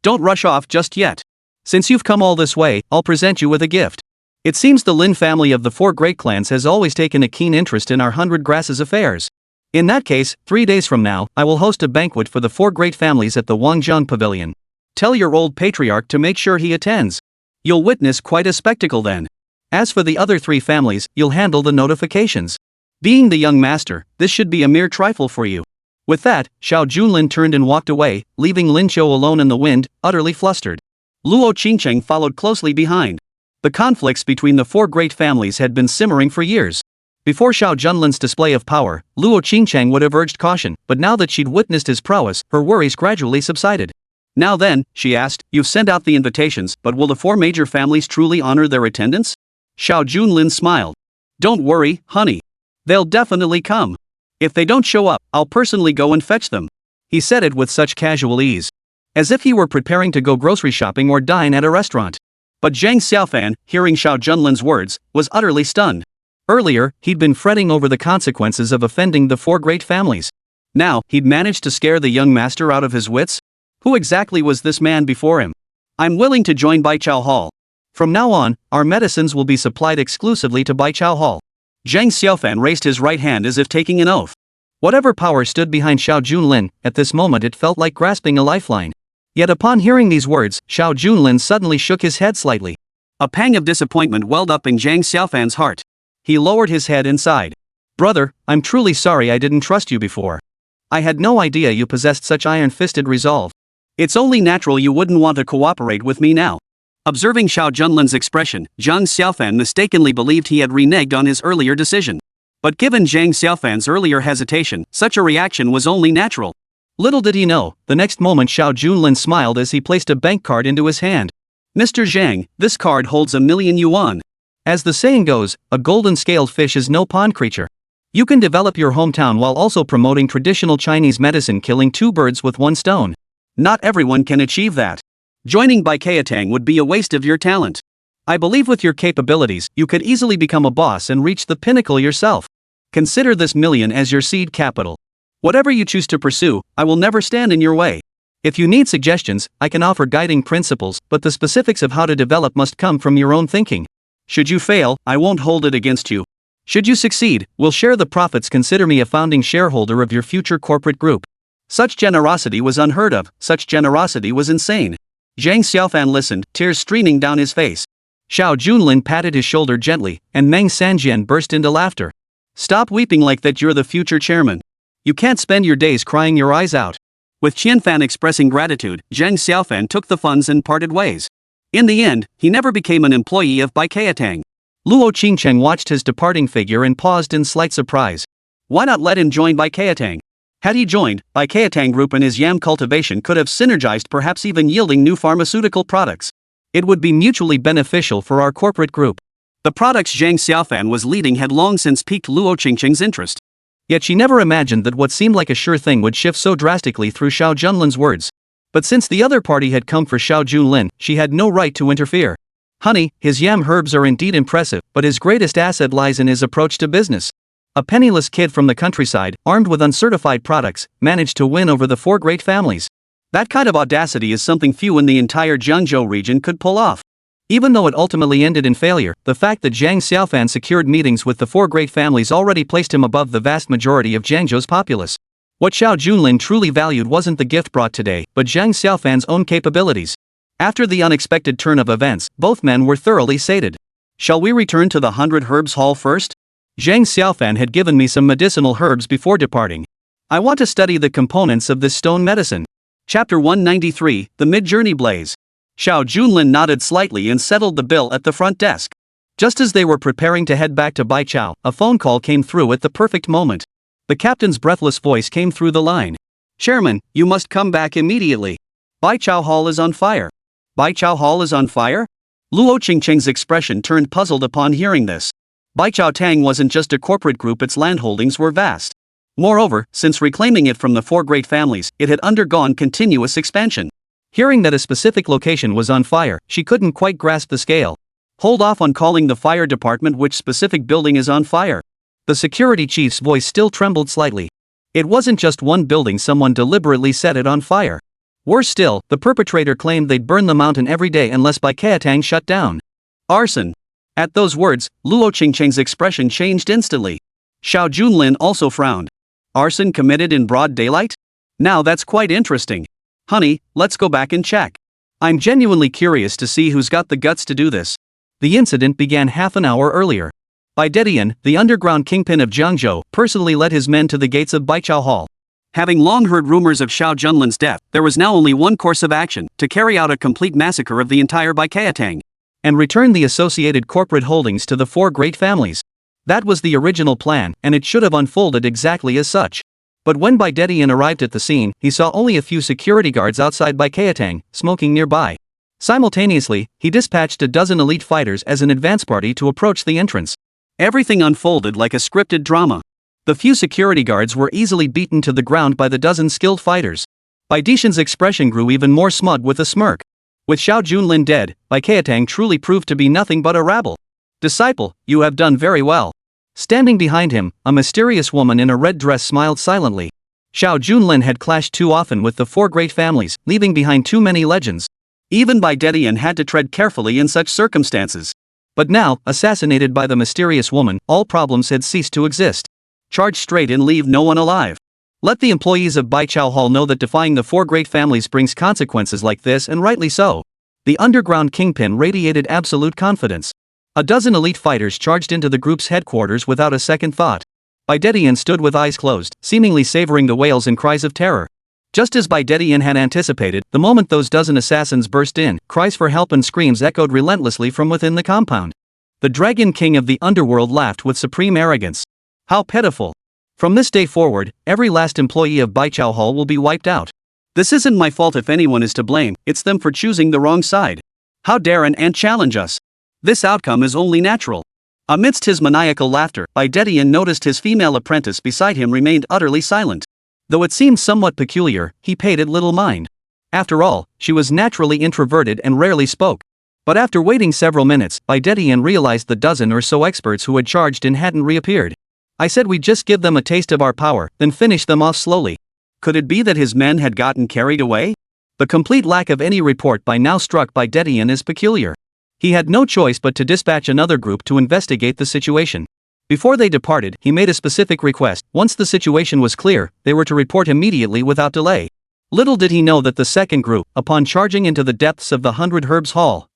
Speaker 1: Don't rush off just yet.
Speaker 2: Since you've come all this way, I'll present you with a gift. It seems the Lin family of the four great clans has always taken a keen interest in our 100 Grasses affairs. In that case, 3 days from now, I will host a banquet for the four great families at the Wangjiang Pavilion. Tell your old patriarch to make sure he attends.
Speaker 1: You'll witness quite a spectacle then.
Speaker 2: As for the other 3 families, you'll handle the notifications. Being the young master, this should be a mere trifle for you. With that, Xiao Junlin turned and walked away, leaving Lin Qiu alone in the wind, utterly flustered.
Speaker 1: Luo Qingcheng followed closely behind. The conflicts between the four great families had been simmering for years. Before Xiao Junlin's display of power, Luo Qingcheng would have urged caution, but now that she'd witnessed his prowess, her worries gradually subsided. Now then, she asked, you've sent out the invitations, but will the four major families truly honor their attendance? Xiao Junlin smiled. Don't worry, honey. They'll definitely come. If they don't show up, I'll personally go and fetch them.
Speaker 2: He said it with such casual ease, as if he were preparing to go grocery shopping or dine at a restaurant.
Speaker 1: But Zhang Xiaofan, hearing Xiao Junlin's words, was utterly stunned.
Speaker 2: Earlier, he'd been fretting over the consequences of offending the four great families.
Speaker 1: Now, he'd managed to scare the young master out of his wits? Who exactly was this man before him? I'm willing to join Baichao Hall.
Speaker 2: From now on, our medicines will be supplied exclusively to Baichao Hall.
Speaker 1: Zhang Xiaofan raised his right hand as if taking an oath.
Speaker 2: Whatever power stood behind Xiao Junlin, at this moment it felt like grasping a lifeline. Yet upon hearing these words, Xiao Junlin suddenly shook his head slightly.
Speaker 1: A pang of disappointment welled up in Zhang Xiaofan's heart. He lowered his head and sighed.
Speaker 2: Brother, I'm truly sorry I didn't trust you before. I had no idea you possessed such iron-fisted resolve.
Speaker 1: It's only natural you wouldn't want to cooperate with me now. Observing Xiao Junlin's expression, Zhang Xiaofan mistakenly believed he had reneged on his earlier decision. But given Zhang Xiaofan's earlier hesitation, such a reaction was only natural.
Speaker 2: Little did he know, the next moment Xiao Junlin smiled as he placed a bank card into his hand.
Speaker 1: Mr. Zhang, this card holds 1,000,000 yuan.
Speaker 2: As the saying goes, a golden-scaled fish is no pond creature. You can develop your hometown while also promoting traditional Chinese medicine, killing 2 birds with 1 stone.
Speaker 1: Not everyone can achieve that. Joining Baikatang would be a waste of your talent.
Speaker 2: I believe with your capabilities, you could easily become a boss and reach the pinnacle yourself. Consider this million as your seed capital. Whatever you choose to pursue, I will never stand in your way. If you need suggestions, I can offer guiding principles, but the specifics of how to develop must come from your own thinking.
Speaker 1: Should you fail, I won't hold it against you.
Speaker 2: Should you succeed, we'll share the profits. Consider me a founding shareholder of your future corporate group.
Speaker 1: Such generosity was unheard of, such generosity was insane. Zhang Xiaofan listened, tears streaming down his face.
Speaker 2: Xiao Junlin patted his shoulder gently, and Meng Sanjian burst into laughter.
Speaker 1: Stop weeping like that, you're the future chairman.
Speaker 2: You can't spend your days crying your eyes out.
Speaker 1: With Qianfan expressing gratitude, Zhang Xiaofan took the funds and parted ways. In the end, he never became an employee of Baikatang.
Speaker 2: Luo Qingcheng watched his departing figure and paused in slight surprise.
Speaker 1: Why not let him join Baikatang? Had he joined, Baikatang Group and his yam cultivation could have synergized, perhaps even yielding new pharmaceutical products.
Speaker 2: It would be mutually beneficial for our corporate group.
Speaker 1: The products Zhang Xiaofan was leading had long since piqued Luo Qingcheng's interest.
Speaker 2: Yet she never imagined that what seemed like a sure thing would shift so drastically through Xiao Junlin's words. But since the other party had come for Xiao Junlin, she had no right to interfere. Honey, his yam herbs are indeed impressive, but his greatest asset lies in his approach to business. A penniless kid from the countryside, armed with uncertified products, managed to win over the four great families.
Speaker 1: That kind of audacity is something few in the entire Jiangzhou region could pull off.
Speaker 2: Even though it ultimately ended in failure, the fact that Zhang Xiaofan secured meetings with the four great families already placed him above the vast majority of Jiangzhou's populace. What Xiao Junlin truly valued wasn't the gift brought today, but Zhang Xiaofan's own capabilities. After the unexpected turn of events, both men were thoroughly sated.
Speaker 1: Shall we return to the 100 Herbs Hall first?
Speaker 2: Zhang Xiaofan had given me some medicinal herbs before departing. I want to study the components of this stone medicine.
Speaker 1: Chapter 193, The Mid-Journey Blaze. Xiao Junlin nodded slightly and settled the bill at the front desk.
Speaker 2: Just as they were preparing to head back to Baichao, a phone call came through at the perfect moment. The captain's breathless voice came through the line.
Speaker 1: Chairman, you must come back immediately. Baichao Hall is on fire. Baichao Hall is on fire? Luo Qingcheng's expression turned puzzled upon hearing this. Baichao Tang wasn't just a corporate group, its landholdings were vast. Moreover, since reclaiming it from the four great families, it had undergone continuous expansion.
Speaker 2: Hearing that a specific location was on fire, she couldn't quite grasp the scale.
Speaker 1: Hold off on calling the fire department. Which specific building is on fire?
Speaker 2: The security chief's voice still trembled slightly. It wasn't just one building, someone deliberately set it on fire. Worse still, the perpetrator claimed they'd burn the mountain every day unless Baikatang shut down.
Speaker 1: Arson. At those words, Luo Qingcheng's expression changed instantly. Xiao Junlin also frowned. Arson committed in broad daylight? Now that's quite interesting. Honey, let's go back and check. I'm genuinely curious to see who's got the guts to do this.
Speaker 2: The incident began half an hour earlier. Baidetian, the underground kingpin of Jiangzhou, personally led his men to the gates of Baichao Hall.
Speaker 1: Having long heard rumors of Xiao Junlin's death, there was now only one course of action: to carry out a complete massacre of the entire Baikatang.
Speaker 2: And return the associated corporate holdings to the four great families. That was the original plan, and it should have unfolded exactly as such. But when Baidetian arrived at the scene, he saw only a few security guards outside Baikatang, smoking nearby. Simultaneously, he dispatched a dozen elite fighters as an advance party to approach the entrance.
Speaker 1: Everything unfolded like a scripted drama. The few security guards were easily beaten to the ground by the dozen skilled fighters. Baidetian's expression grew even more smug with a smirk. With Xiao Junlin dead, Baikatang truly proved to be nothing but a rabble. Disciple, you have done very well. Standing behind him, a mysterious woman in a red dress smiled silently. Xiao Junlin had clashed too often with the four great families, leaving behind too many legends. Even Baidetian had to tread carefully in such circumstances.
Speaker 2: But now, assassinated by the mysterious woman, all problems had ceased to exist.
Speaker 1: Charge straight and leave no one alive. Let the employees of Baichao Hall know that defying the four great families brings consequences like this, and rightly so. The underground kingpin radiated absolute confidence. A dozen elite fighters charged into the group's headquarters without a second thought. Baidetian stood with eyes closed, seemingly savoring the wails and cries of terror. Just as Baidetian had anticipated, the moment those dozen assassins burst in, cries for help and screams echoed relentlessly from within the compound. The Dragon King of the underworld laughed with supreme arrogance. How pitiful. From this day forward, every last employee of Baichao Hall will be wiped out. This isn't my fault if anyone is to blame, it's them for choosing the wrong side. How dare an ant challenge us? This outcome is only natural. Amidst his maniacal laughter, Baidetian noticed his female apprentice beside him remained utterly silent. Though it seemed somewhat peculiar, he paid it little mind. After all, she was naturally introverted and rarely spoke. But after waiting several minutes, Baidetian realized the dozen or so experts who had charged in hadn't reappeared. I said we'd just give them a taste of our power, then finish them off slowly. Could it be that his men had gotten carried away? The complete lack of any report by now struck Baidetian as peculiar. He had no choice but to dispatch another group to investigate the situation. Before they departed, he made a specific request. Once the situation was clear, they were to report immediately without delay. Little did he know that the second group, upon charging into the depths of the 100 Herbs Hall,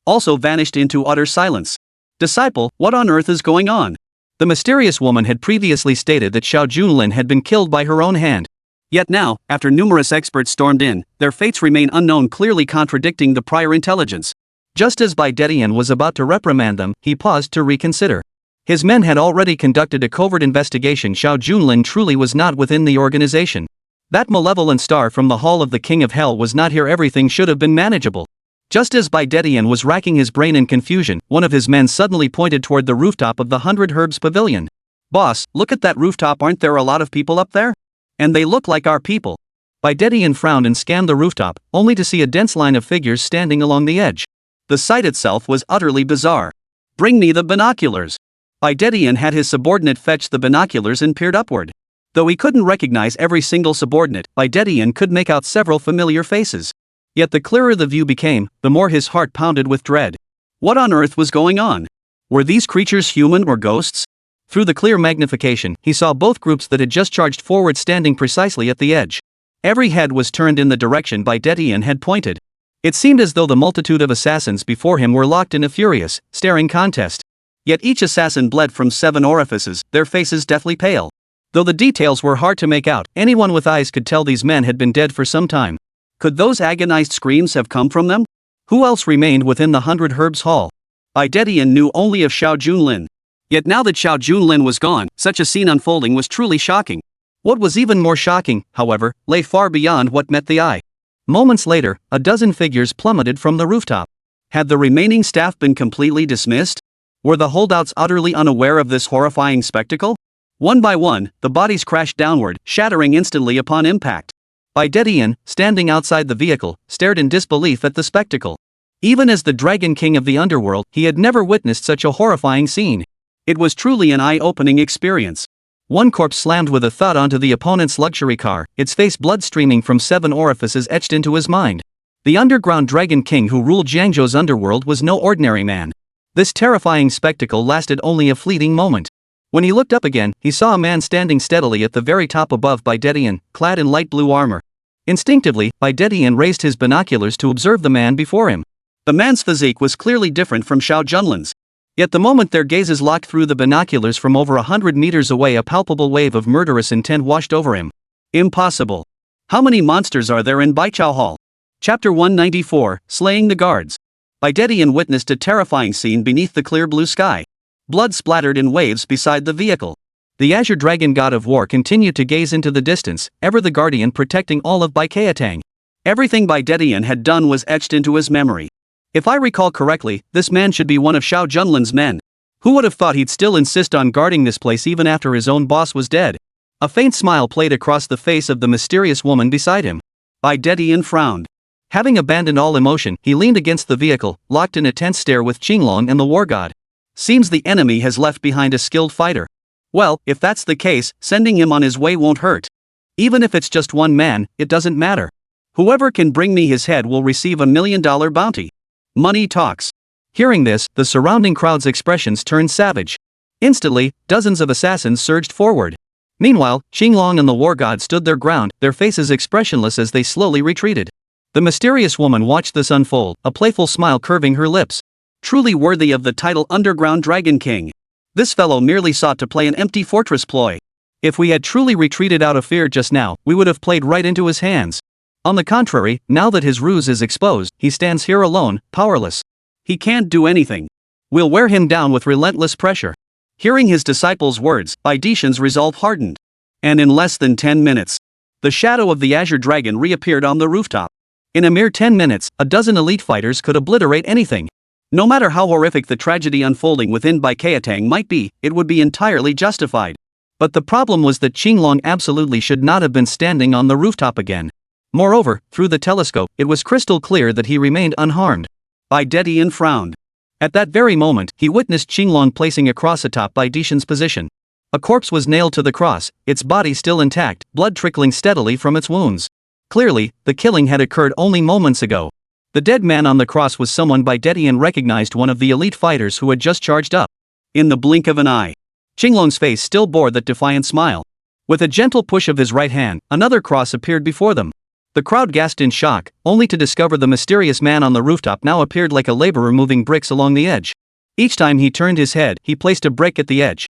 Speaker 1: also vanished into utter silence. Disciple, what on earth is going on? The mysterious woman had previously stated that Xiao Junlin had been killed by her own hand. Yet now, after numerous experts stormed in, their fates remain unknown, clearly contradicting the prior intelligence.
Speaker 2: Just as Bai Dedian was about to reprimand them, he paused to reconsider. His men had already conducted a covert investigation. Xiao Junlin truly was not within the organization. That malevolent star from the Hall of the King of Hell was not here. Everything should have been manageable. Just as Bai Dedian was racking his brain in confusion, one of his men suddenly pointed toward the rooftop of the 100 Herbs Pavilion.
Speaker 1: "Boss, look at that rooftop. Aren't there a lot of people up there? And they look like our people."
Speaker 2: Bai Dedian frowned and scanned the rooftop, only to see a dense line of figures standing along the edge.
Speaker 1: The sight itself was utterly bizarre. "Bring me the binoculars." Bai Dedian had his subordinate fetch the binoculars and peered upward. Though he couldn't recognize every single subordinate, Bai Dedian could make out several familiar faces. Yet the clearer the view became, the more his heart pounded with dread. What on earth was going on? Were these creatures human or ghosts? Through the clear magnification, he saw both groups that had just charged forward standing precisely at the edge. Every head was turned in the direction Bai Dedian had pointed. It seemed as though the multitude of assassins before him were locked in a furious, staring contest. Yet each assassin bled from 7 orifices, their faces deathly pale. Though the details were hard to make out, anyone with eyes could tell these men had been dead for some time. Could those agonized screams have come from them? Who else remained within the 100 Herbs Hall? Bai Dedian knew only of Xiao Junlin. Yet now that Xiao Junlin was gone, such a scene unfolding was truly shocking. What was even more shocking, however, lay far beyond what met the eye. Moments later, a dozen figures plummeted from the rooftop. Had the remaining staff been completely dismissed? Were the holdouts utterly unaware of this horrifying spectacle? One by one, the bodies crashed downward, shattering instantly upon impact. Bai Dedian, standing outside the vehicle, stared in disbelief at the spectacle. Even as the Dragon King of the underworld, he had never witnessed such a horrifying scene. It was truly an eye-opening experience. One corpse slammed with a thud onto the opponent's luxury car, its face blood streaming from 7 orifices etched into his mind. The underground Dragon King who ruled Jiangzhou's underworld was no ordinary man. This terrifying spectacle lasted only a fleeting moment. When he looked up again, he saw a man standing steadily at the very top above Bai Dedian, clad in light blue armor. Instinctively, Bai Dedian raised his binoculars to observe the man before him. The man's physique was clearly different from Xiao Junlin's. Yet the moment their gazes locked through the binoculars from over 100 meters away, a palpable wave of murderous intent washed over him. Impossible. How many monsters are there in Baichao Hall? Chapter 194, Slaying the Guards. Bai Dedian witnessed a terrifying scene beneath the clear blue sky. Blood splattered in waves beside the vehicle. The Azure Dragon God of War continued to gaze into the distance, ever the guardian protecting all of Bai Qiatang. Everything Bai Dedian had done was etched into his memory. If I recall correctly, this man should be one of Xiao Junlin's men. Who would have thought he'd still insist on guarding this place even after his own boss was dead? A faint smile played across the face of the mysterious woman beside him. Bai Dedian frowned. Having abandoned all emotion, he leaned against the vehicle, locked in a tense stare with Qinglong and the war god. Seems the enemy has left behind a skilled fighter. Well, if that's the case, sending him on his way won't hurt. Even if it's just one man, it doesn't matter. Whoever can bring me his head will receive $1 million bounty. Money talks. Hearing this, the surrounding crowd's expressions turned savage. Instantly, dozens of assassins surged forward. Meanwhile, Qinglong and the war god stood their ground, their faces expressionless as they slowly retreated. The mysterious woman watched this unfold, a playful smile curving her lips. Truly worthy of the title Underground Dragon King. This fellow merely sought to play an empty fortress ploy. If we had truly retreated out of fear just now, we would have played right into his hands. On the contrary, now that his ruse is exposed, he stands here alone, powerless. He can't do anything. We'll wear him down with relentless pressure. Hearing his disciples' words, Bai Dedian's resolve hardened. And in less than 10 minutes, the shadow of the Azure Dragon reappeared on the rooftop. In a mere 10 minutes, a dozen elite fighters could obliterate anything. No matter how horrific the tragedy unfolding within Bai Qiatang might be, it would be entirely justified. But the problem was that Qinglong absolutely should not have been standing on the rooftop again. Moreover, through the telescope, it was crystal clear that he remained unharmed. Bai Dedian frowned. At that very moment, he witnessed Qinglong placing a cross atop Bai Dedian's position. A corpse was nailed to the cross, its body still intact, blood trickling steadily from its wounds. Clearly, the killing had occurred only moments ago. The dead man on the cross was someone Bai Dedian recognized, one of the elite fighters who had just charged up. In the blink of an eye, Qinglong's face still bore that defiant smile. With a gentle push of his right hand, another cross appeared before them. The crowd gasped in shock, only to discover the mysterious man on the rooftop now appeared like a laborer moving bricks along the edge. Each time he turned his head, he placed a brick at the edge.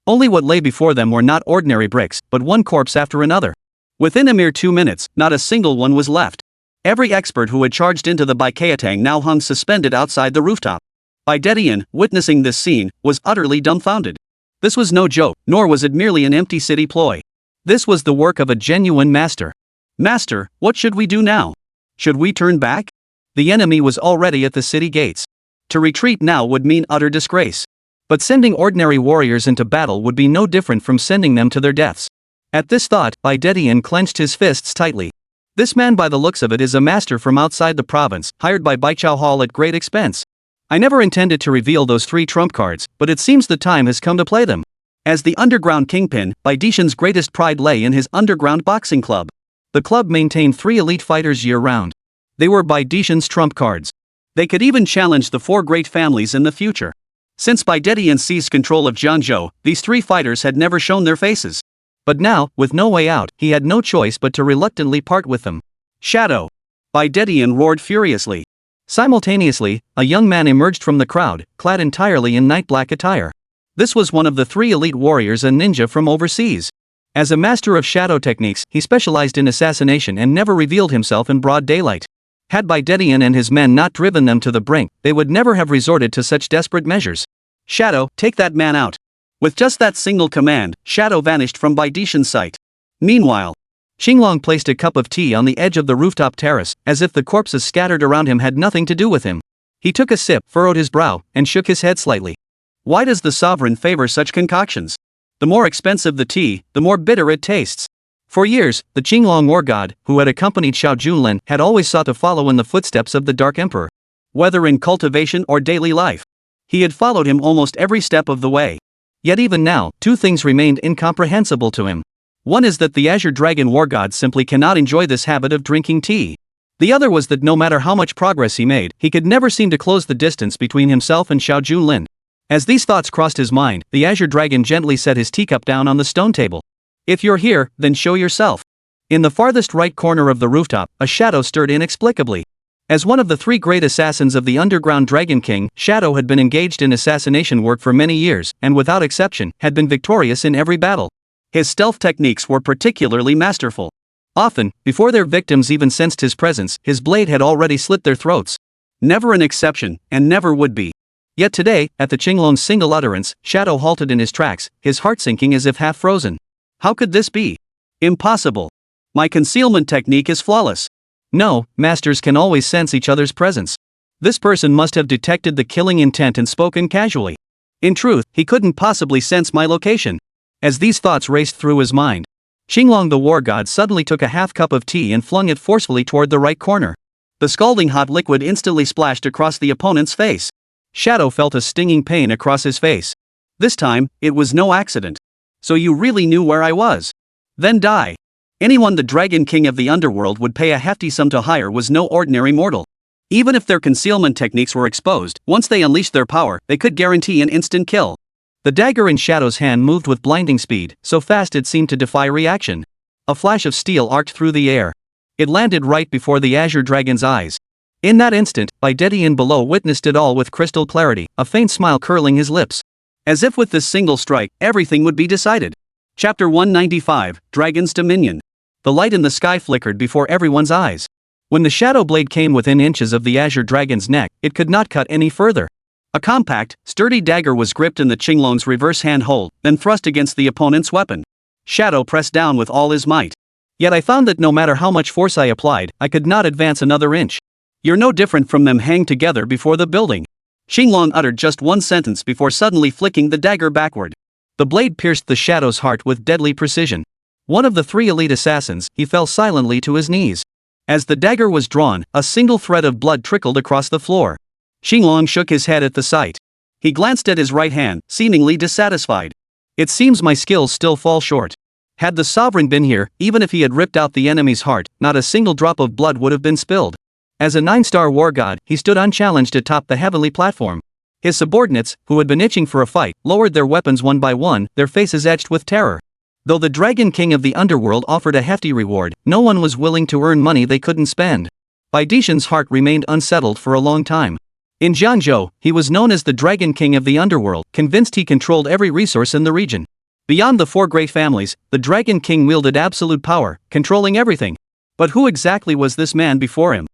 Speaker 1: Only what lay before them were not ordinary bricks, but one corpse after another. Within a mere 2 minutes, not a single one was left. Every expert who had charged into the Baikayatang now hung suspended outside the rooftop. Baidetian, witnessing this scene, was utterly dumbfounded. This was no joke, nor was it merely an empty city ploy. This was the work of a genuine master. Master, what should we do now? Should we turn back? The enemy was already at the city gates. To retreat now would mean utter disgrace. But sending ordinary warriors into battle would be no different from sending them to their deaths. At this thought, Baidetian clenched his fists tightly. This man, by the looks of it, is a master from outside the province, hired by Baichao Hall at great expense. I never intended to reveal those 3 trump cards, but it seems the time has come to play them. As the underground kingpin, Baidetian's greatest pride lay in his underground boxing club. The club maintained 3 elite fighters year-round. They were Baidetian's trump cards. They could even challenge the 4 great families in the future. Since Baidetian seized control of Jiangzhou, these 3 fighters had never shown their faces. But now, with no way out, he had no choice but to reluctantly part with them. Shadow! Baidetian roared furiously. Simultaneously, a young man emerged from the crowd, clad entirely in night-black attire. This was one of the 3 elite warriors, a ninja from overseas. As a master of shadow techniques, he specialized in assassination and never revealed himself in broad daylight. Had Baidetian and his men not driven them to the brink, they would never have resorted to such desperate measures. Shadow, take that man out. With just that single command, Shadow vanished from Baidetian's sight. Meanwhile, Xinglong placed a cup of tea on the edge of the rooftop terrace, as if the corpses scattered around him had nothing to do with him. He took a sip, furrowed his brow, and shook his head slightly. Why does the sovereign favor such concoctions? The more expensive the tea, the more bitter it tastes. For years, the Qinglong war god, who had accompanied Xiao Junlin, had always sought to follow in the footsteps of the Dark Emperor. Whether in cultivation or daily life, he had followed him almost every step of the way. Yet even now, 2 things remained incomprehensible to him. One is that the Azure Dragon war god simply cannot enjoy this habit of drinking tea. The other was that no matter how much progress he made, he could never seem to close the distance between himself and Xiao Junlin. As these thoughts crossed his mind, the Azure Dragon gently set his teacup down on the stone table. If you're here, then show yourself. In the farthest right corner of the rooftop, a shadow stirred inexplicably. As one of the 3 great assassins of the underground Dragon King, Shadow had been engaged in assassination work for many years, and without exception, had been victorious in every battle. His stealth techniques were particularly masterful. Often, before their victims even sensed his presence, his blade had already slit their throats. Never an exception, and never would be. Yet today, at the Qinglong's single utterance, Shadow halted in his tracks, his heart sinking as if half frozen. How could this be? Impossible. My concealment technique is flawless. No, masters can always sense each other's presence. This person must have detected the killing intent and spoken casually. In truth, he couldn't possibly sense my location. As these thoughts raced through his mind, Xinglong the war god suddenly took a half cup of tea and flung it forcefully toward the right corner. The scalding hot liquid instantly splashed across the opponent's face. Shadow felt a stinging pain across his face. This time, it was no accident. So you really knew where I was? Then die. Anyone the Dragon King of the underworld would pay a hefty sum to hire was no ordinary mortal. Even if their concealment techniques were exposed, once they unleashed their power, they could guarantee an instant kill. The dagger in Shadow's hand moved with blinding speed, so fast it seemed to defy reaction. A flash of steel arced through the air. It landed right before the Azure Dragon's eyes. In that instant, Baidetian below witnessed it all with crystal clarity, a faint smile curling his lips. As if with this single strike, everything would be decided. Chapter 195, Dragon's Dominion. The light in the sky flickered before everyone's eyes. When the shadow blade came within inches of the Azure Dragon's neck, it could not cut any further. A compact, sturdy dagger was gripped in the Qinglong's reverse hand hold, then thrust against the opponent's weapon. Shadow pressed down with all his might. Yet I found that no matter how much force I applied, I could not advance another inch. You're no different from them hanged together before the building. Xinglong uttered just one sentence before suddenly flicking the dagger backward. The blade pierced the shadow's heart with deadly precision. One of the 3 elite assassins, he fell silently to his knees. As the dagger was drawn, a single thread of blood trickled across the floor. Xinglong shook his head at the sight. He glanced at his right hand, seemingly dissatisfied. It seems my skills still fall short. Had the sovereign been here, even if he had ripped out the enemy's heart, not a single drop of blood would have been spilled. As a 9-star war god, he stood unchallenged atop the heavenly platform. His subordinates, who had been itching for a fight, lowered their weapons one by one, their faces etched with terror. Though the Dragon King of the underworld offered a hefty reward, no one was willing to earn money they couldn't spend. Baidetian's heart remained unsettled for a long time. In Jiangzhou, he was known as the Dragon King of the underworld, convinced he controlled every resource in the region.
Speaker 2: Beyond the four great families, the Dragon King wielded absolute power, controlling everything. But who exactly was this man before him?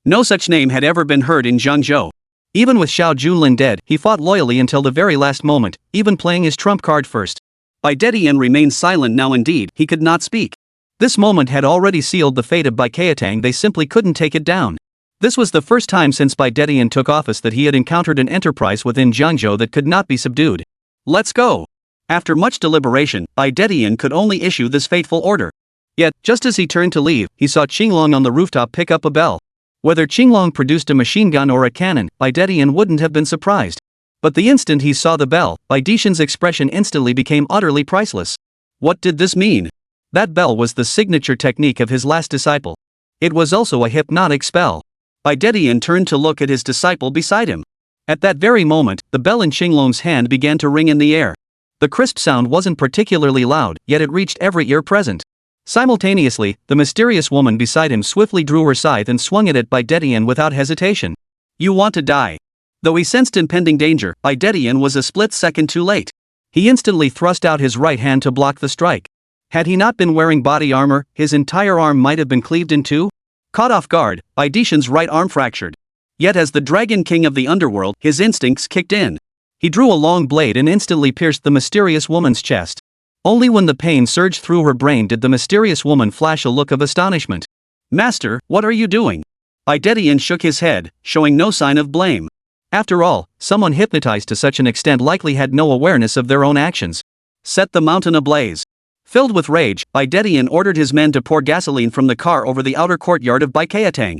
Speaker 1: No such name had ever been heard in Jiangzhou.
Speaker 2: Even with Xiao Junlin dead, he fought loyally until the very last moment, even playing his trump card first.
Speaker 1: Baidetian remained silent now. Indeed, he could not speak.
Speaker 2: This moment had already sealed the fate of Bai Qiatang. They simply couldn't take it down. This was the first time since Baidetian took office that he had encountered an enterprise within Jiangzhou that could not be subdued.
Speaker 1: Let's go. After much deliberation, Baidetian could only issue this fateful order.
Speaker 2: Yet, just as he turned to leave, he saw Qinglong on the rooftop pick up a bell. Whether Qinglong produced a machine gun or a cannon, Baidetian wouldn't have been surprised. But the instant he saw the bell, Baidetian's expression instantly became utterly priceless.
Speaker 1: What did this mean?
Speaker 2: That bell was the signature technique of his last disciple. It was also a hypnotic spell.
Speaker 1: Baidetian turned to look at his disciple beside him.
Speaker 2: At that very moment, the bell in Qinglong's hand began to ring in the air. The crisp sound wasn't particularly loud, yet it reached every ear present. Simultaneously, the mysterious woman beside him swiftly drew her scythe and swung it at Baidetian without hesitation.
Speaker 1: You want to die. Though he sensed impending danger, Baidetian was a split second too late.
Speaker 2: He instantly thrust out his right hand to block the strike. Had he not been wearing body armor, his entire arm might have been cleaved in two.
Speaker 1: Caught off guard, Baidetian's right arm fractured. Yet as the Dragon King of the underworld, his instincts kicked in.
Speaker 2: He drew a long blade and instantly pierced the mysterious woman's chest. Only when the pain surged through her brain did the mysterious woman flash a look of astonishment.
Speaker 1: Master, what are you doing? Baidetian shook his head, showing no sign of blame.
Speaker 2: After all, someone hypnotized to such an extent likely had no awareness of their own actions.
Speaker 1: Set the mountain ablaze. Filled with rage, Baidetian ordered his men to pour gasoline from the car over the outer courtyard of Bai Qiatang.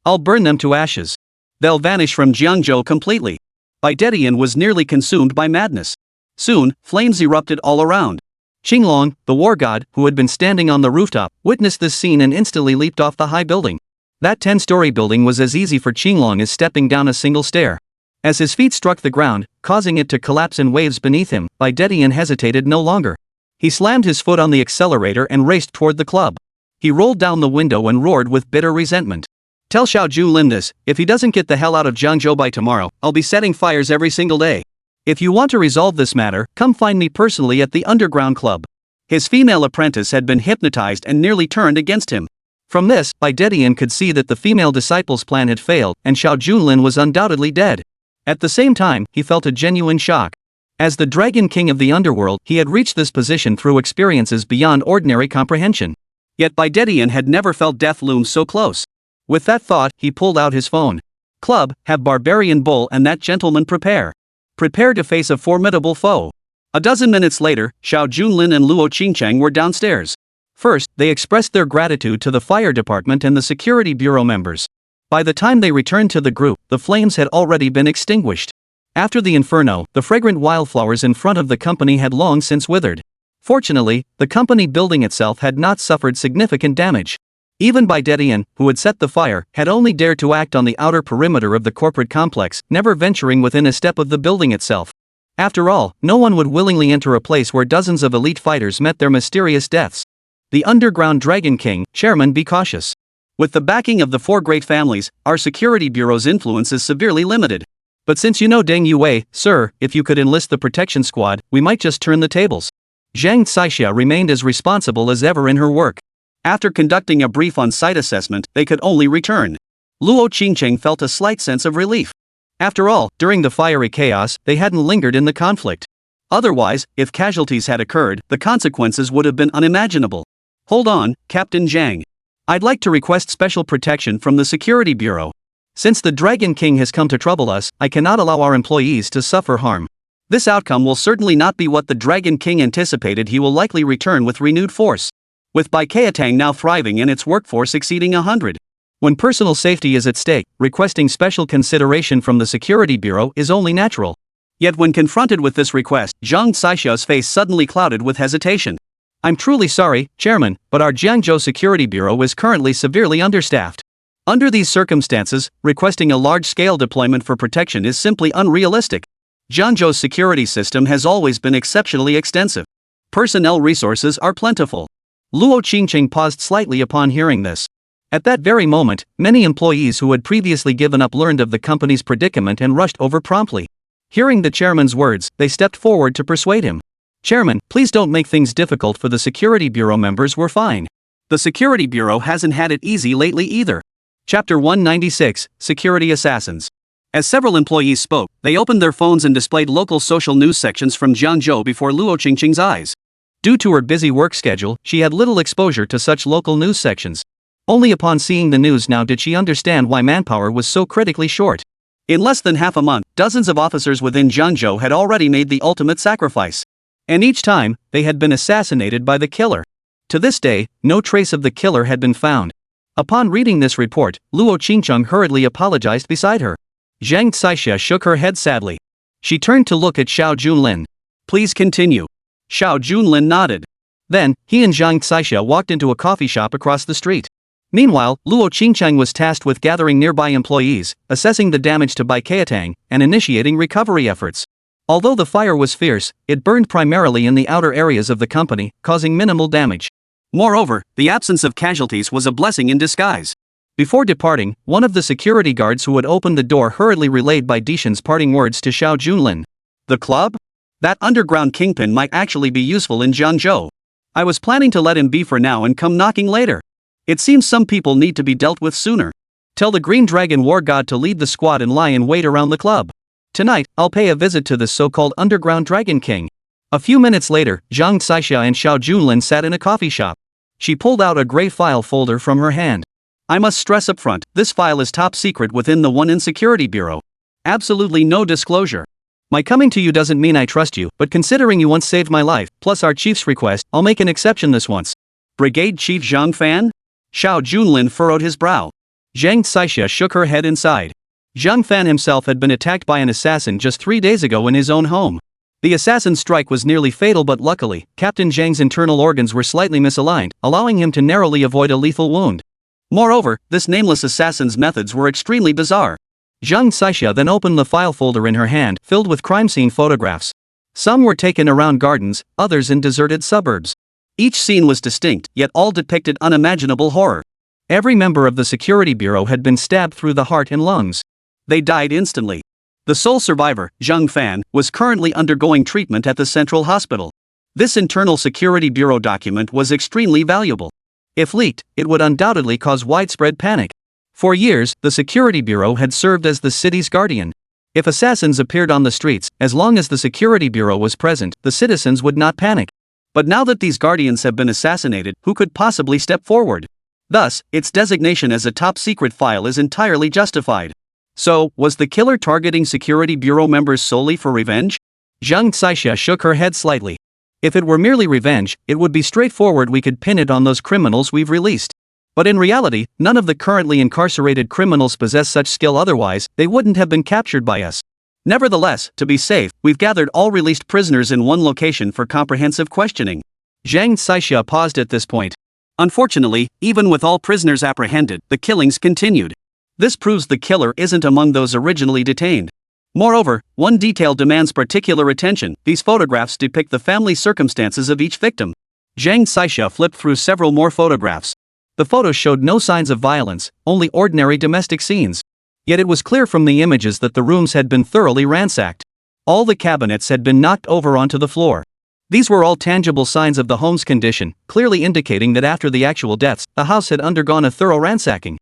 Speaker 2: I'll burn them to ashes.
Speaker 1: They'll vanish from Jiangzhou completely. Baidetian was nearly consumed by madness. Soon, flames erupted all around.
Speaker 2: Qinglong, the war god, who had been standing on the rooftop, witnessed this scene and instantly leaped off the high building. That 10-story building was as easy for Qinglong as stepping down a single stair. As his feet struck the ground, causing it to collapse in waves beneath him, Baidetian hesitated no longer. He slammed his foot on the accelerator and raced toward the club. He rolled down the window and roared with bitter resentment. Tell Xiao Junlin this, if he doesn't get the hell out of Jiangzhou by tomorrow, I'll be setting fires every single day. If you want to resolve this matter, come find me personally at the underground club. His female apprentice had been hypnotized and nearly turned against him. From this, Baidetian could see that the female disciple's plan had failed, and Xiao Junlin was undoubtedly dead. At the same time, he felt a genuine shock. As the Dragon King of the underworld, he had reached this position through experiences beyond ordinary comprehension.
Speaker 1: Yet Baidetian had never felt death loom so close.
Speaker 2: With that thought, he pulled out his phone. Club, have Barbarian Bull and that gentleman prepare. Prepare to face a formidable foe.
Speaker 1: A dozen minutes later, Xiao Junlin and Luo Qingcheng were downstairs.
Speaker 2: First, they expressed their gratitude to the fire department and the security bureau members. By the time they returned to the group, the flames had already been extinguished. After the inferno, the fragrant wildflowers in front of the company had long since withered. Fortunately, the company building itself had not suffered significant damage. Even Baidetian, who had set the fire, had only dared to act on the outer perimeter of the corporate complex, never venturing within a step of the building itself. After all, no one would willingly enter a place where dozens of elite fighters met their mysterious deaths. The underground Dragon King, Chairman, be cautious.
Speaker 1: With the backing of the four great families, our security bureau's influence is severely limited.
Speaker 2: But since you know Deng Yue, sir, if you could enlist the protection squad, we might just turn the tables. Zhang Caixia remained as responsible as ever in her work.
Speaker 1: After conducting a brief on-site assessment, they could only return. Luo Qingcheng felt a slight sense of relief. After all, during the fiery chaos, they hadn't lingered in the conflict. Otherwise, if casualties had occurred, the consequences would have been unimaginable. Hold on, Captain Zhang. I'd like to request special protection from the Security Bureau. Since the Dragon King has come to trouble us, I cannot allow our employees to suffer harm. This outcome will certainly not be what the Dragon King anticipated. He will likely return with renewed force. With Bai Qiatang now thriving and its workforce exceeding 100. When personal safety is at stake, requesting special consideration from the Security Bureau is only natural. Yet when confronted with this request, Zhang Caixia's face suddenly clouded with hesitation. I'm truly sorry, Chairman, but our Jiangzhou Security Bureau is currently severely understaffed. Under these circumstances, requesting a large-scale deployment for protection is simply unrealistic. Jiangzhou's security system has always been exceptionally extensive. Personnel resources are plentiful. Luo Qingcheng paused slightly upon hearing this. At that very moment, many employees who had previously given up learned of the company's predicament and rushed over promptly. Hearing the chairman's words, they stepped forward to persuade him.
Speaker 2: Chairman, please don't make things difficult for the Security Bureau members, we're fine.
Speaker 1: The Security Bureau hasn't had it easy lately either.
Speaker 2: Chapter 196, Security Assassins.
Speaker 1: As several employees spoke, they opened their phones and displayed local social news sections from Jiangzhou before Luo Qingcheng's eyes.
Speaker 2: Due to her busy work schedule, she had little exposure to such local news sections. Only upon seeing the news now did she understand why manpower was so critically short.
Speaker 1: In less than half a month, dozens of officers within Jiangzhou had already made the ultimate sacrifice.
Speaker 2: And each time, they had been assassinated by the killer. To this day, no trace of the killer had been found. Upon reading this report, Luo Qingcheng hurriedly apologized beside her. Zhang Caixia shook her head sadly. She turned to look at Xiao Junlin.
Speaker 1: Please continue. Xiao Junlin nodded.
Speaker 2: Then, he and Zhang Caixia walked into a coffee shop across the street. Meanwhile, Luo Qingcheng was tasked with gathering nearby employees, assessing the damage to Baikatang, and initiating recovery efforts. Although the fire was fierce, it burned primarily in the outer areas of the company, causing minimal damage.
Speaker 1: Moreover, the absence of casualties was a blessing in disguise.
Speaker 2: Before departing, one of the security guards who had opened the door hurriedly relayed Bai Dishan's parting words to Xiao Junlin.
Speaker 1: The club? That underground kingpin might actually be useful in Jiangzhou. I was planning to let him be for now and come knocking later. It seems some people need to be dealt with sooner. Tell the Green Dragon War God to lead the squad and lie in wait around the club. Tonight, I'll pay a visit to this so-called underground Dragon King. A few minutes later, Zhang Caixia and Xiao Junlin sat in a coffee shop. She pulled out a gray file folder from her hand. I must stress up front, this file is top secret within the One in Security Bureau. Absolutely no disclosure. My coming to you doesn't mean I trust you, but considering you once saved my life, plus our chief's request, I'll make an exception this once. Brigade Chief Zhang Fan? Xiao Junlin furrowed his brow.
Speaker 2: Zhang Caixia shook her head and sighed. Zhang Fan himself had been attacked by an assassin just 3 days ago in his own home. The assassin's strike was nearly fatal, but luckily, Captain Zhang's internal organs were slightly misaligned, allowing him to narrowly avoid a lethal wound.
Speaker 1: Moreover, this nameless assassin's methods were extremely bizarre.
Speaker 2: Zhang Caixia then opened the file folder in her hand, filled with crime scene photographs. Some were taken around gardens, others in deserted suburbs.
Speaker 1: Each scene was distinct, yet all depicted unimaginable horror.
Speaker 2: Every member of the Security Bureau had been stabbed through the heart and lungs.
Speaker 1: They died instantly. The sole survivor, Zhang Fan, was currently undergoing treatment at the Central Hospital. This internal Security Bureau document was extremely valuable. If leaked, it would undoubtedly cause widespread panic. For years, the Security Bureau had served as the city's guardian. If assassins appeared on the streets, as long as the Security Bureau was present, the citizens would not panic. But now that these guardians have been assassinated, who could possibly step forward? Thus, its designation as a top-secret file is entirely justified. So, was the killer targeting Security Bureau members solely for revenge?
Speaker 2: Zhang Caixia shook her head slightly. If it were merely revenge, it would be straightforward, we could pin it on those criminals we've released. But in reality, none of the currently incarcerated criminals possess such skill, otherwise, they wouldn't have been captured by us. Nevertheless, to be safe, we've gathered all released prisoners in one location for comprehensive questioning.
Speaker 1: Zhang Caixia paused at this point. Unfortunately, even with all prisoners apprehended, the killings continued. This proves the killer isn't among those originally detained. Moreover, one detail demands particular attention. These photographs depict the family circumstances of each victim.
Speaker 2: Zhang Caixia flipped through several more photographs. The photos showed no signs of violence, only ordinary domestic scenes. Yet it was clear from the images that the rooms had been thoroughly ransacked. All the cabinets had been knocked over onto the floor. These were all tangible signs of the home's condition, clearly indicating that after the actual deaths, the house had undergone a thorough ransacking.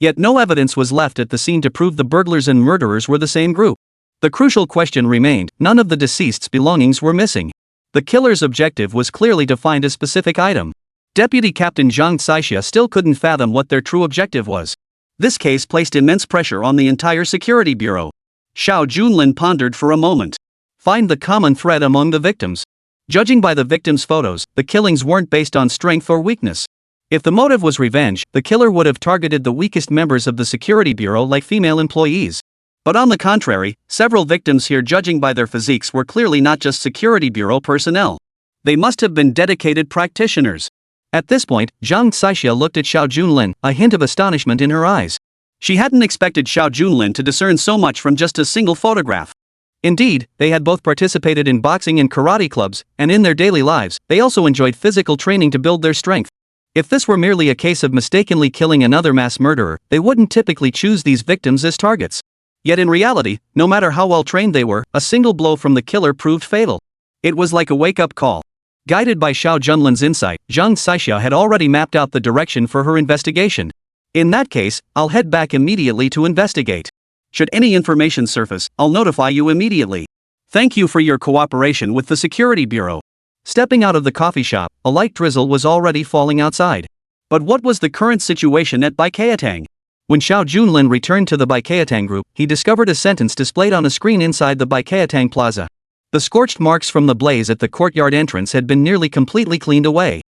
Speaker 2: Yet no evidence was left at the scene to prove the burglars and murderers were the same group. The crucial question remained: none of the deceased's belongings were missing. The killer's objective was clearly to find a specific item. Deputy Captain Zhang Caixia still couldn't fathom what their true objective was.
Speaker 1: This case placed immense pressure on the entire Security Bureau. Xiao Junlin pondered for a moment.
Speaker 2: Find the common thread among the victims. Judging by the victims' photos, the killings weren't based on strength or weakness. If the motive was revenge, the killer would have targeted the weakest members of the Security Bureau, like female employees.
Speaker 1: But on the contrary, several victims here, judging by their physiques, were clearly not just Security Bureau personnel. They must have been dedicated practitioners.
Speaker 2: At this point, Zhang Caixia looked at Xiao Junlin, a hint of astonishment in her eyes.
Speaker 1: She hadn't expected Xiao Junlin to discern so much from just a single photograph.
Speaker 2: Indeed, they had both participated in boxing and karate clubs, and in their daily lives, they also enjoyed physical training to build their strength. If this were merely a case of mistakenly killing another mass murderer, they wouldn't typically choose these victims as targets. Yet in reality, no matter how well trained they were, a single blow from the killer proved fatal. It was like a wake-up call. Guided by Xiao Junlin's insight, Zhang Xixiao had already mapped out the direction for her investigation. In that case, I'll head back immediately to investigate. Should any information surface, I'll notify you immediately. Thank you for your cooperation with the Security Bureau. Stepping out of the coffee shop, a light drizzle was already falling outside. But what was the current situation at Baikayatang? When Xiao Junlin returned to the Baikayatang group, he discovered a sentence displayed on a screen inside the Baikayatang plaza. The scorched marks from the blaze at the courtyard entrance had been nearly completely cleaned away.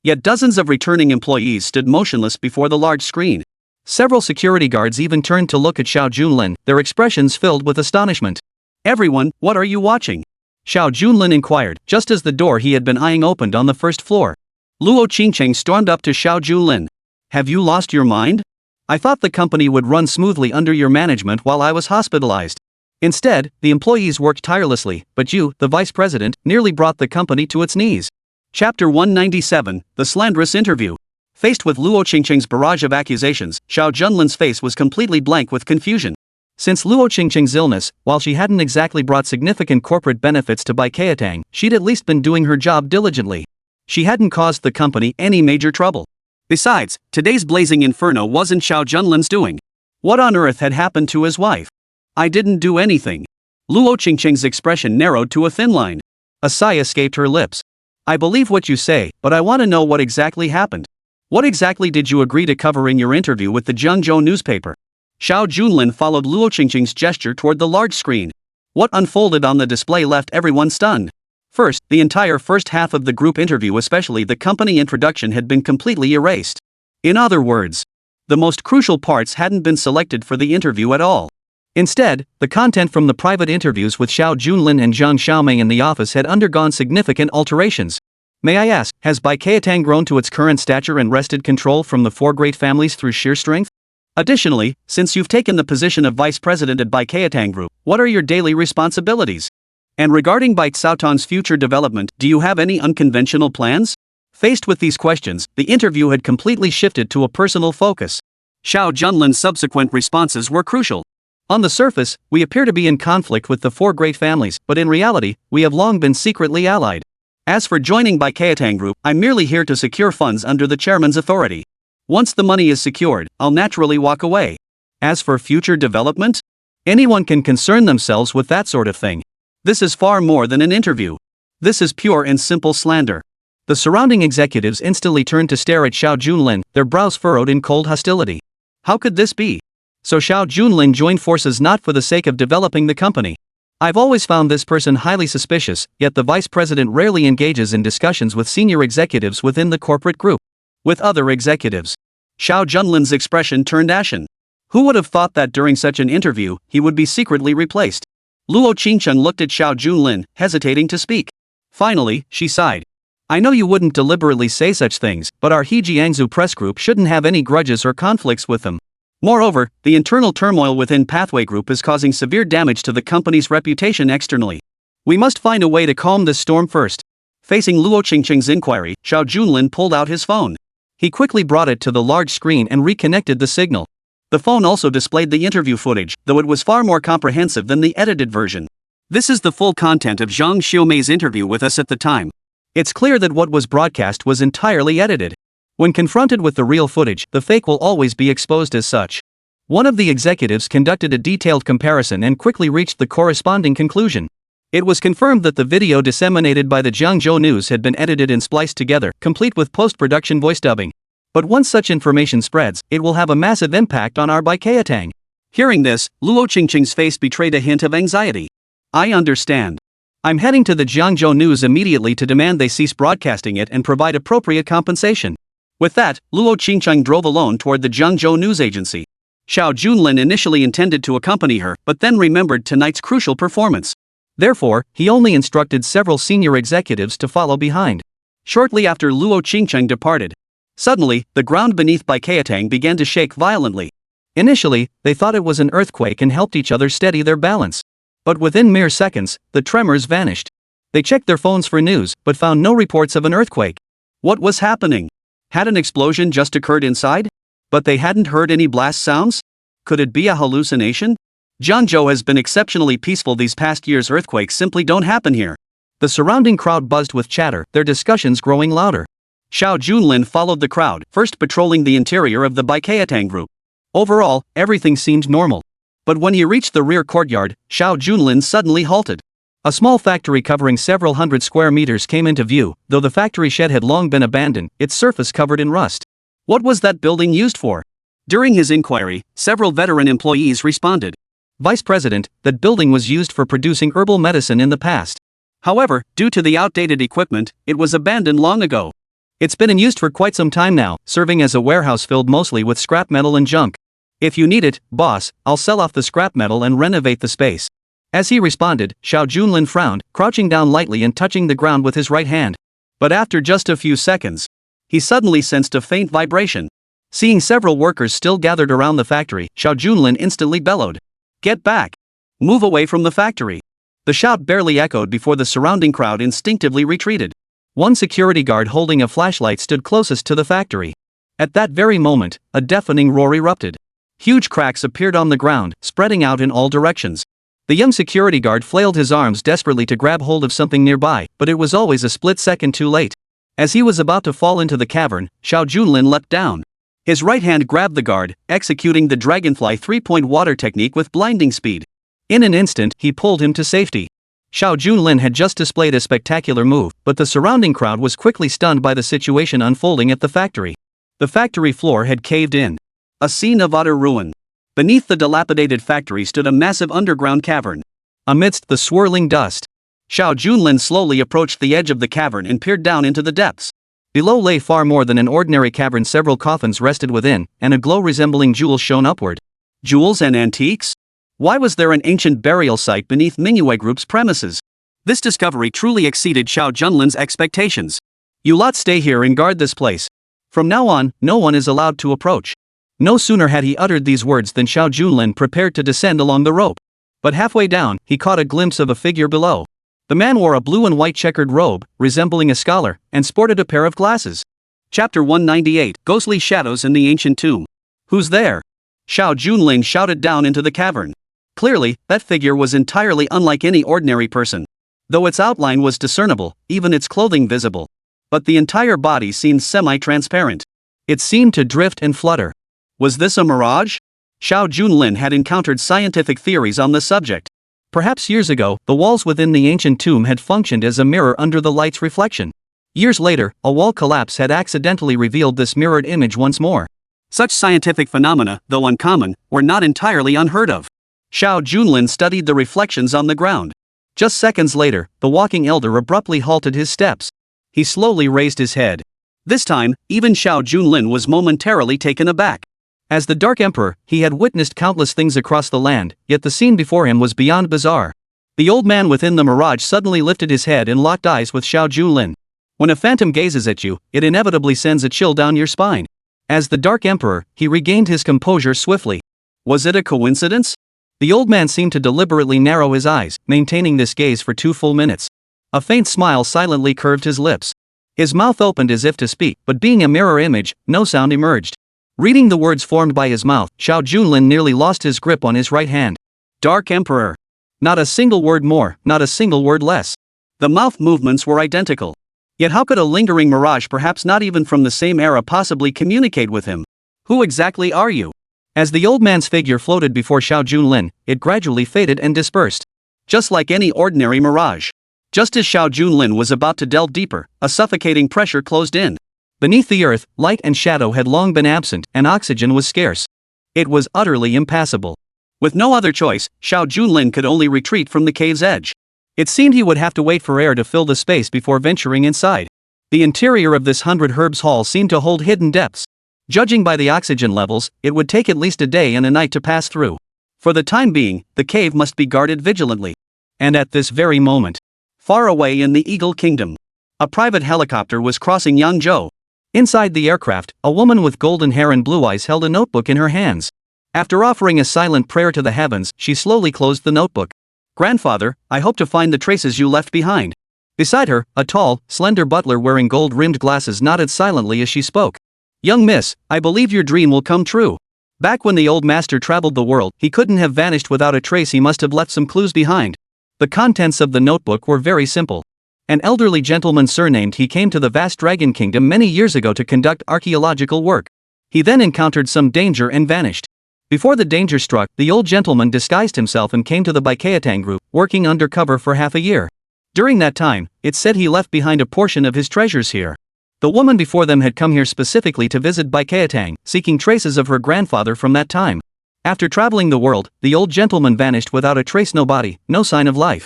Speaker 2: Yet dozens of returning employees stood motionless before the large screen. Several security guards even turned to look at Xiao Junlin, their expressions filled with astonishment. "Everyone, what are you watching?" Xiao Junlin inquired, just as the door he had been eyeing opened on the first floor. Luo Qingcheng stormed up to Xiao Junlin. "Have you lost your mind? I thought the company would run smoothly under your management while I was hospitalized. Instead, the employees worked tirelessly, but you, the vice president, nearly brought the company to its knees." Chapter 197, The Slanderous Interview. Faced with Luo Qingcheng's barrage of accusations, Xiao Junlin's face was completely blank with confusion. Since Luo Qingcheng's illness, while she hadn't exactly brought significant corporate benefits to Baikayatang, she'd at least been doing her job diligently. She hadn't caused the company any major trouble. Besides, today's blazing inferno wasn't Xiao Junlin's doing. What on earth had happened to his wife? "I didn't do anything." Luo Qingcheng's expression narrowed to a thin line. A sigh escaped her lips. "I believe what you say, but I want to know what exactly happened. What exactly did you agree to cover in your interview with the Jiangzhou newspaper?" Xiao Junlin followed Luo Qingcheng's gesture toward the large screen. What unfolded on the display left everyone stunned. First, the entire first half of the group interview, especially the company introduction, had been completely erased. In other words, the most crucial parts hadn't been selected for the interview at all. Instead, the content from the private interviews with Xiao Junlin and Zhang Xiaomei in the office had undergone significant alterations. May I ask, has Baikayatang grown to its current stature and wrested control from the four great families through sheer strength? Additionally, since you've taken the position of vice president at Baikayatang Group, what are your daily responsibilities? And regarding Baikayatang's future development, do you have any unconventional plans? Faced with these questions, the interview had completely shifted to a personal focus. Xiao Junlin's subsequent responses were crucial. On the surface, we appear to be in conflict with the four great families, but in reality, we have long been secretly allied. As for joining Baikayatang Group, I'm merely here to secure funds under the chairman's authority. Once the money is secured, I'll naturally walk away. As for future development, anyone can concern themselves with that sort of thing. This is far more than an interview. This is pure and simple slander. The surrounding executives instantly turned to stare at Xiao Junlin, their brows furrowed in cold hostility. How could this be? So Xiao Junlin joined forces not for the sake of developing the company. I've always found this person highly suspicious, yet the vice president rarely engages in discussions with senior executives within the corporate group. With other executives. Xiao Junlin's expression turned ashen. Who would have thought that during such an interview, he would be secretly replaced? Luo Qingcheng looked at Xiao Junlin, hesitating to speak. Finally, she sighed. I know you wouldn't deliberately say such things, but our Jiangzhou press group shouldn't have any grudges or conflicts with them. Moreover, the internal turmoil within Pathway Group is causing severe damage to the company's reputation externally. We must find a way to calm this storm first. Facing Luo Qingcheng's inquiry, Xiao Junlin pulled out his phone. He quickly brought it to the large screen and reconnected the signal. The phone also displayed the interview footage, though it was far more comprehensive than the edited version. This is the full content of Zhang Xiaomei's interview with us at the time. It's clear that what was broadcast was entirely edited. When confronted with the real footage, the fake will always be exposed as such. One of the executives conducted a detailed comparison and quickly reached the corresponding conclusion. It was confirmed that the video disseminated by the Jiangzhou News had been edited and spliced together, complete with post-production voice dubbing. But once such information spreads, it will have a massive impact on our Baikayatang. Hearing this, Luo Qingcheng's face betrayed a hint of anxiety. I understand. I'm heading to the Jiangzhou News immediately to demand they cease broadcasting it and provide appropriate compensation. With that, Luo Qingcheng drove alone toward the Jiangzhou News Agency. Xiao Junlin initially intended to accompany her, but then remembered tonight's crucial performance. Therefore, he only instructed several senior executives to follow behind. Shortly after Luo Qingcheng departed, suddenly, the ground beneath Baikayatang began to shake violently. Initially, they thought it was an earthquake and helped each other steady their balance. But within mere seconds, the tremors vanished. They checked their phones for news, but found no reports of an earthquake. What was happening? Had an explosion just occurred inside? But they hadn't heard any blast sounds? Could it be a hallucination? Jiangzhou has been exceptionally peaceful these past years. Earthquakes simply don't happen here. The surrounding crowd buzzed with chatter, their discussions growing louder.
Speaker 1: Xiao Junlin followed the crowd, first patrolling the interior of the Baikayatang group.
Speaker 2: Overall, everything seemed normal.
Speaker 1: But when he reached the rear courtyard, Xiao Junlin suddenly halted.
Speaker 2: A small factory covering several hundred square meters came into view. Though the factory shed had long been abandoned, its surface covered in rust.
Speaker 1: What was that building used for? During his inquiry, several veteran employees responded.
Speaker 2: Vice President, that building was used for producing herbal medicine in the past.
Speaker 1: However, due to the outdated equipment, it was abandoned long ago.
Speaker 2: It's been in use for quite some time now, serving as a warehouse filled mostly with scrap metal and junk. If you need it, boss, I'll sell off the scrap metal and renovate the space. As he responded, Xiao Junlin frowned, crouching down lightly and touching the ground with his right hand.
Speaker 1: But after just a few seconds, he suddenly sensed a faint vibration.
Speaker 2: Seeing several workers still gathered around the factory, Xiao Junlin instantly bellowed.
Speaker 1: "Get back! Move away from the factory!" The shout barely echoed before the surrounding crowd instinctively retreated.
Speaker 2: One security guard holding a flashlight stood closest to the factory. At that very moment, a deafening roar erupted. Huge cracks appeared on the ground, spreading out in all directions. The young security guard flailed his arms desperately to grab hold of something nearby, but it was always a split second too late. As he was about to fall into the cavern, Xiao Junlin leapt down. His right hand grabbed the guard, executing the dragonfly 3-point water technique with blinding speed. In an instant, he pulled him to safety. Xiao Junlin had just displayed a spectacular move, but the surrounding crowd was quickly stunned by the situation unfolding at the factory. The factory floor had caved in.
Speaker 1: A scene of utter ruin. Beneath the dilapidated factory stood a massive underground cavern.
Speaker 2: Amidst the swirling dust,
Speaker 1: Xiao Junlin slowly approached the edge of the cavern and peered down into the depths.
Speaker 2: Below lay far more than an ordinary cavern. Several coffins rested within, and a glow resembling jewels shone upward.
Speaker 1: Jewels and antiques? Why was there an ancient burial site beneath Mingyue Group's premises? This discovery truly exceeded Xiao Junlin's expectations.
Speaker 2: You lot stay here and guard this place. From now on, no one is allowed to approach. No sooner had he uttered these words than Xiao Junlin prepared to descend along the rope. But halfway down, he caught a glimpse of a figure below. The man wore a blue and white checkered robe, resembling a scholar, and sported a pair of glasses.
Speaker 1: Chapter 198, Ghostly Shadows in the Ancient Tomb. Who's there? Xiao Junlin shouted down into the cavern. Clearly, that figure was entirely unlike any ordinary person. Though its outline was discernible, even its clothing visible. But the entire body seemed semi-transparent.
Speaker 2: It seemed to drift and flutter.
Speaker 1: Was this a mirage? Xiao Junlin had encountered scientific theories on the subject.
Speaker 2: Perhaps years ago, the walls within the ancient tomb had functioned as a mirror under the light's reflection. Years later, a wall collapse had accidentally revealed this mirrored image once more.
Speaker 1: Such scientific phenomena, though uncommon, were not entirely unheard of. Xiao Junlin studied the reflections on the ground.
Speaker 2: Just seconds later, the walking elder abruptly halted his steps. He slowly raised his head.
Speaker 1: This time, even Xiao Junlin was momentarily taken aback.
Speaker 2: As the Dark Emperor, he had witnessed countless things across the land, yet the scene before him was beyond bizarre. The old man within the mirage suddenly lifted his head and locked eyes with Xiao Junlin. When a phantom gazes at you, it inevitably sends a chill down your spine. As the Dark Emperor, he regained his composure swiftly.
Speaker 1: Was it a coincidence?
Speaker 2: The old man seemed to deliberately narrow his eyes, maintaining this gaze for 2 full minutes. A faint smile silently curved his lips. His mouth opened as if to speak, but being a mirror image, no sound emerged. Reading the words formed by his mouth, Xiao Junlin nearly lost his grip on his right hand.
Speaker 1: Dark Emperor.
Speaker 2: Not a single word more, not a single word less.
Speaker 1: The mouth movements were identical. Yet how could a lingering mirage, perhaps not even from the same era, possibly communicate with him? Who exactly are you?
Speaker 2: As the old man's figure floated before Xiao Junlin, it gradually faded and dispersed.
Speaker 1: Just like any ordinary mirage. Just as Xiao Junlin was about to delve deeper, a suffocating pressure closed in.
Speaker 2: Beneath the earth, light and shadow had long been absent, and oxygen was scarce. It was utterly impassable.
Speaker 1: With no other choice, Xiao Junlin could only retreat from the cave's edge.
Speaker 2: It seemed he would have to wait for air to fill the space before venturing inside. The interior of this 100 herbs hall seemed to hold hidden depths. Judging by the oxygen levels, it would take at least a day and a night to pass through. For the time being, the cave must be guarded vigilantly. And at this very moment,
Speaker 1: far away in the Eagle Kingdom, a private helicopter was crossing Jiangzhou.
Speaker 2: Inside the aircraft, a woman with golden hair and blue eyes held a notebook in her hands. After offering a silent prayer to the heavens, she slowly closed the notebook.
Speaker 1: "Grandfather, I hope to find the traces you left behind."
Speaker 2: Beside her, a tall, slender butler wearing gold-rimmed glasses nodded silently as she spoke.
Speaker 1: "Young miss, I believe your dream will come true. Back when the old master traveled the world, he couldn't have vanished without a trace. He must have left some clues behind."
Speaker 2: The contents of the notebook were very simple. An elderly gentleman surnamed He came to the vast dragon kingdom many years ago to conduct archaeological work. He then encountered some danger and vanished. Before the danger struck, the old gentleman disguised himself and came to the Baikayatang group, working undercover for half a year. During that time, it's said he left behind a portion of his treasures here. The woman before them had come here specifically to visit Baikayatang, seeking traces of her grandfather from that time. After traveling the world, the old gentleman vanished without a trace, no body, no sign of life.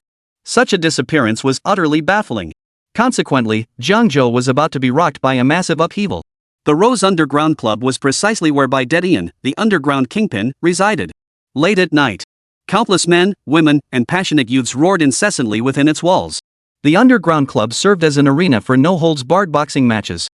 Speaker 1: Such a disappearance was utterly baffling. Consequently, Jiangzhou was about to be rocked by a massive upheaval. The Rose Underground Club was precisely where Baidetian, the underground kingpin, resided. Late at night, countless men, women, and passionate youths roared incessantly within its walls.
Speaker 2: The underground club served as an arena for no-holds-barred boxing matches.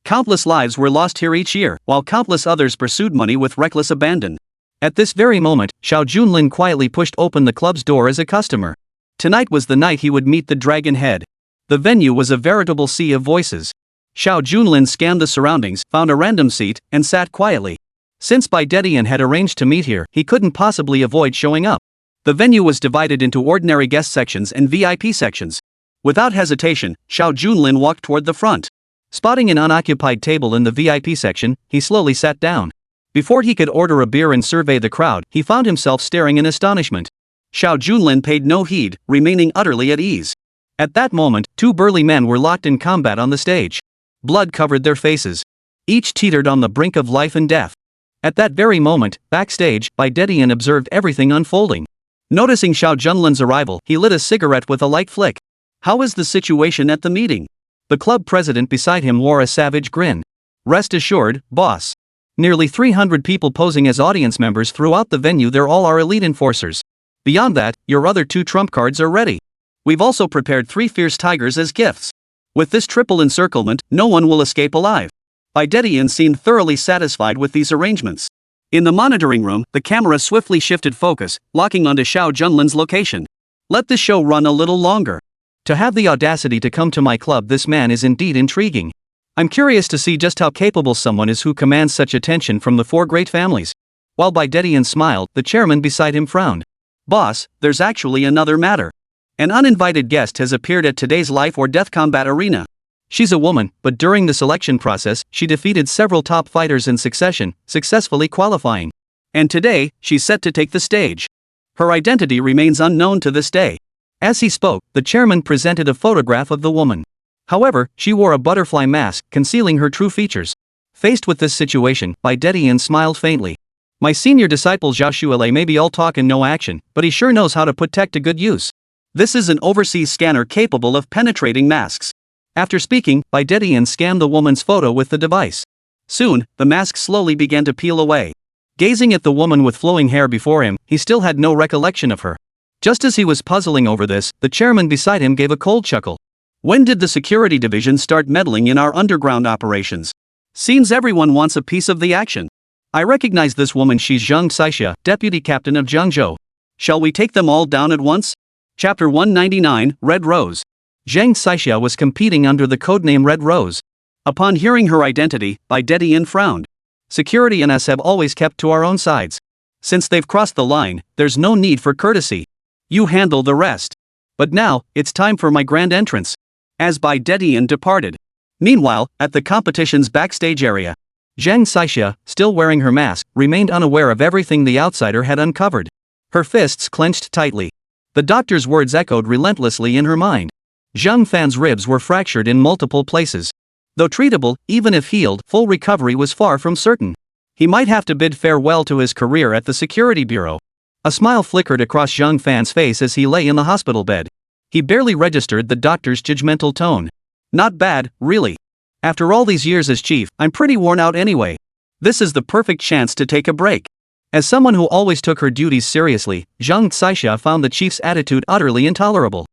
Speaker 1: Countless lives were lost here each year, while countless others pursued money with reckless abandon.
Speaker 2: At this very moment, Xiao Junlin quietly pushed open the club's door as a customer. Tonight was the night he would meet the Dragon Head. The venue was a veritable sea of voices. Xiao Junlin scanned the surroundings, found a random seat, and sat quietly. Since Baidetian had arranged to meet here, he couldn't possibly avoid showing up. The venue was divided into ordinary guest sections and VIP sections. Without hesitation, Xiao Junlin walked toward the front. Spotting an unoccupied table in the VIP section, he slowly sat down. Before he could order a beer and survey the crowd, he found himself staring in astonishment. Xiao Junlin paid no heed, remaining utterly at ease. At that moment, two burly men were locked in combat on the stage. Blood covered their faces. Each teetered on the brink of life and death. At that very moment, backstage, Baidetian observed everything unfolding. Noticing Xiao Junlin's arrival, he lit a cigarette with a light flick.
Speaker 1: How is the situation at the meeting?
Speaker 2: The club president beside him wore a savage grin. Rest assured, boss. Nearly 300 people posing as audience members throughout the venue. They're all our elite enforcers. Beyond that, your other two trump cards are ready.
Speaker 1: We've also prepared 3 fierce tigers as gifts. With this triple encirclement, no one will escape alive. Baidetian seemed thoroughly satisfied with these arrangements. In the monitoring room, the camera swiftly shifted focus, locking onto Xiao Junlin's location. Let this show run a little longer.
Speaker 2: To have the audacity to come to my club, this man is indeed intriguing. I'm curious to see just how capable someone is who commands such attention from the 4 great families. While Baidetian smiled, the chairman beside him frowned.
Speaker 1: Boss, there's actually another matter. An uninvited guest has appeared at today's life or death combat arena.
Speaker 2: She's a woman, but during the selection process, she defeated several top fighters in succession, successfully qualifying.
Speaker 1: And today, she's set to take the stage. Her identity remains unknown to this day.
Speaker 2: As he spoke, the chairman presented a photograph of the woman. However, she wore a butterfly mask, concealing her true features. Faced with this situation, Baidetian smiled faintly. My senior disciple Zhao Shuile may be all talk and no action, but he sure knows how to put tech to good use.
Speaker 1: This is an overseas scanner capable of penetrating masks.
Speaker 2: After speaking, Baidetian scanned the woman's photo with the device.
Speaker 1: Soon, the mask slowly began to peel away.
Speaker 2: Gazing at the woman with flowing hair before him, he still had no recollection of her. Just as he was puzzling over this, the chairman beside him gave a cold chuckle.
Speaker 1: When did the security division start meddling in our underground operations? Seems everyone wants a piece of the action. I recognize this woman. She's Zhang Xixia, deputy captain of Jiangzhou. Shall we take them all down at once? Chapter 199, Red Rose.
Speaker 2: Zhang Xixia was competing under the codename Red Rose.
Speaker 1: Upon hearing her identity, Baidetian frowned.
Speaker 2: Security and us have always kept to our own sides.
Speaker 1: Since they've crossed the line, there's no need for courtesy. You handle the rest. But now, it's time for my grand entrance. As Baidetian departed. Meanwhile, at the competition's backstage area,
Speaker 2: Zhang Xixia, still wearing her mask, remained unaware of everything the outsider had uncovered. Her fists clenched tightly. The doctor's words echoed relentlessly in her mind. Zhang Fan's ribs were fractured in multiple places. Though treatable, even if healed, full recovery was far from certain. He might have to bid farewell to his career at the security bureau. A smile flickered across Zhang Fan's face as he lay in the hospital bed. He barely registered the doctor's judgmental tone.
Speaker 1: Not bad, really. After all these years as chief, I'm pretty worn out anyway. This is the perfect chance to take a break.
Speaker 2: As someone who always took her duties seriously, Zhang Xixia found the chief's attitude utterly intolerable.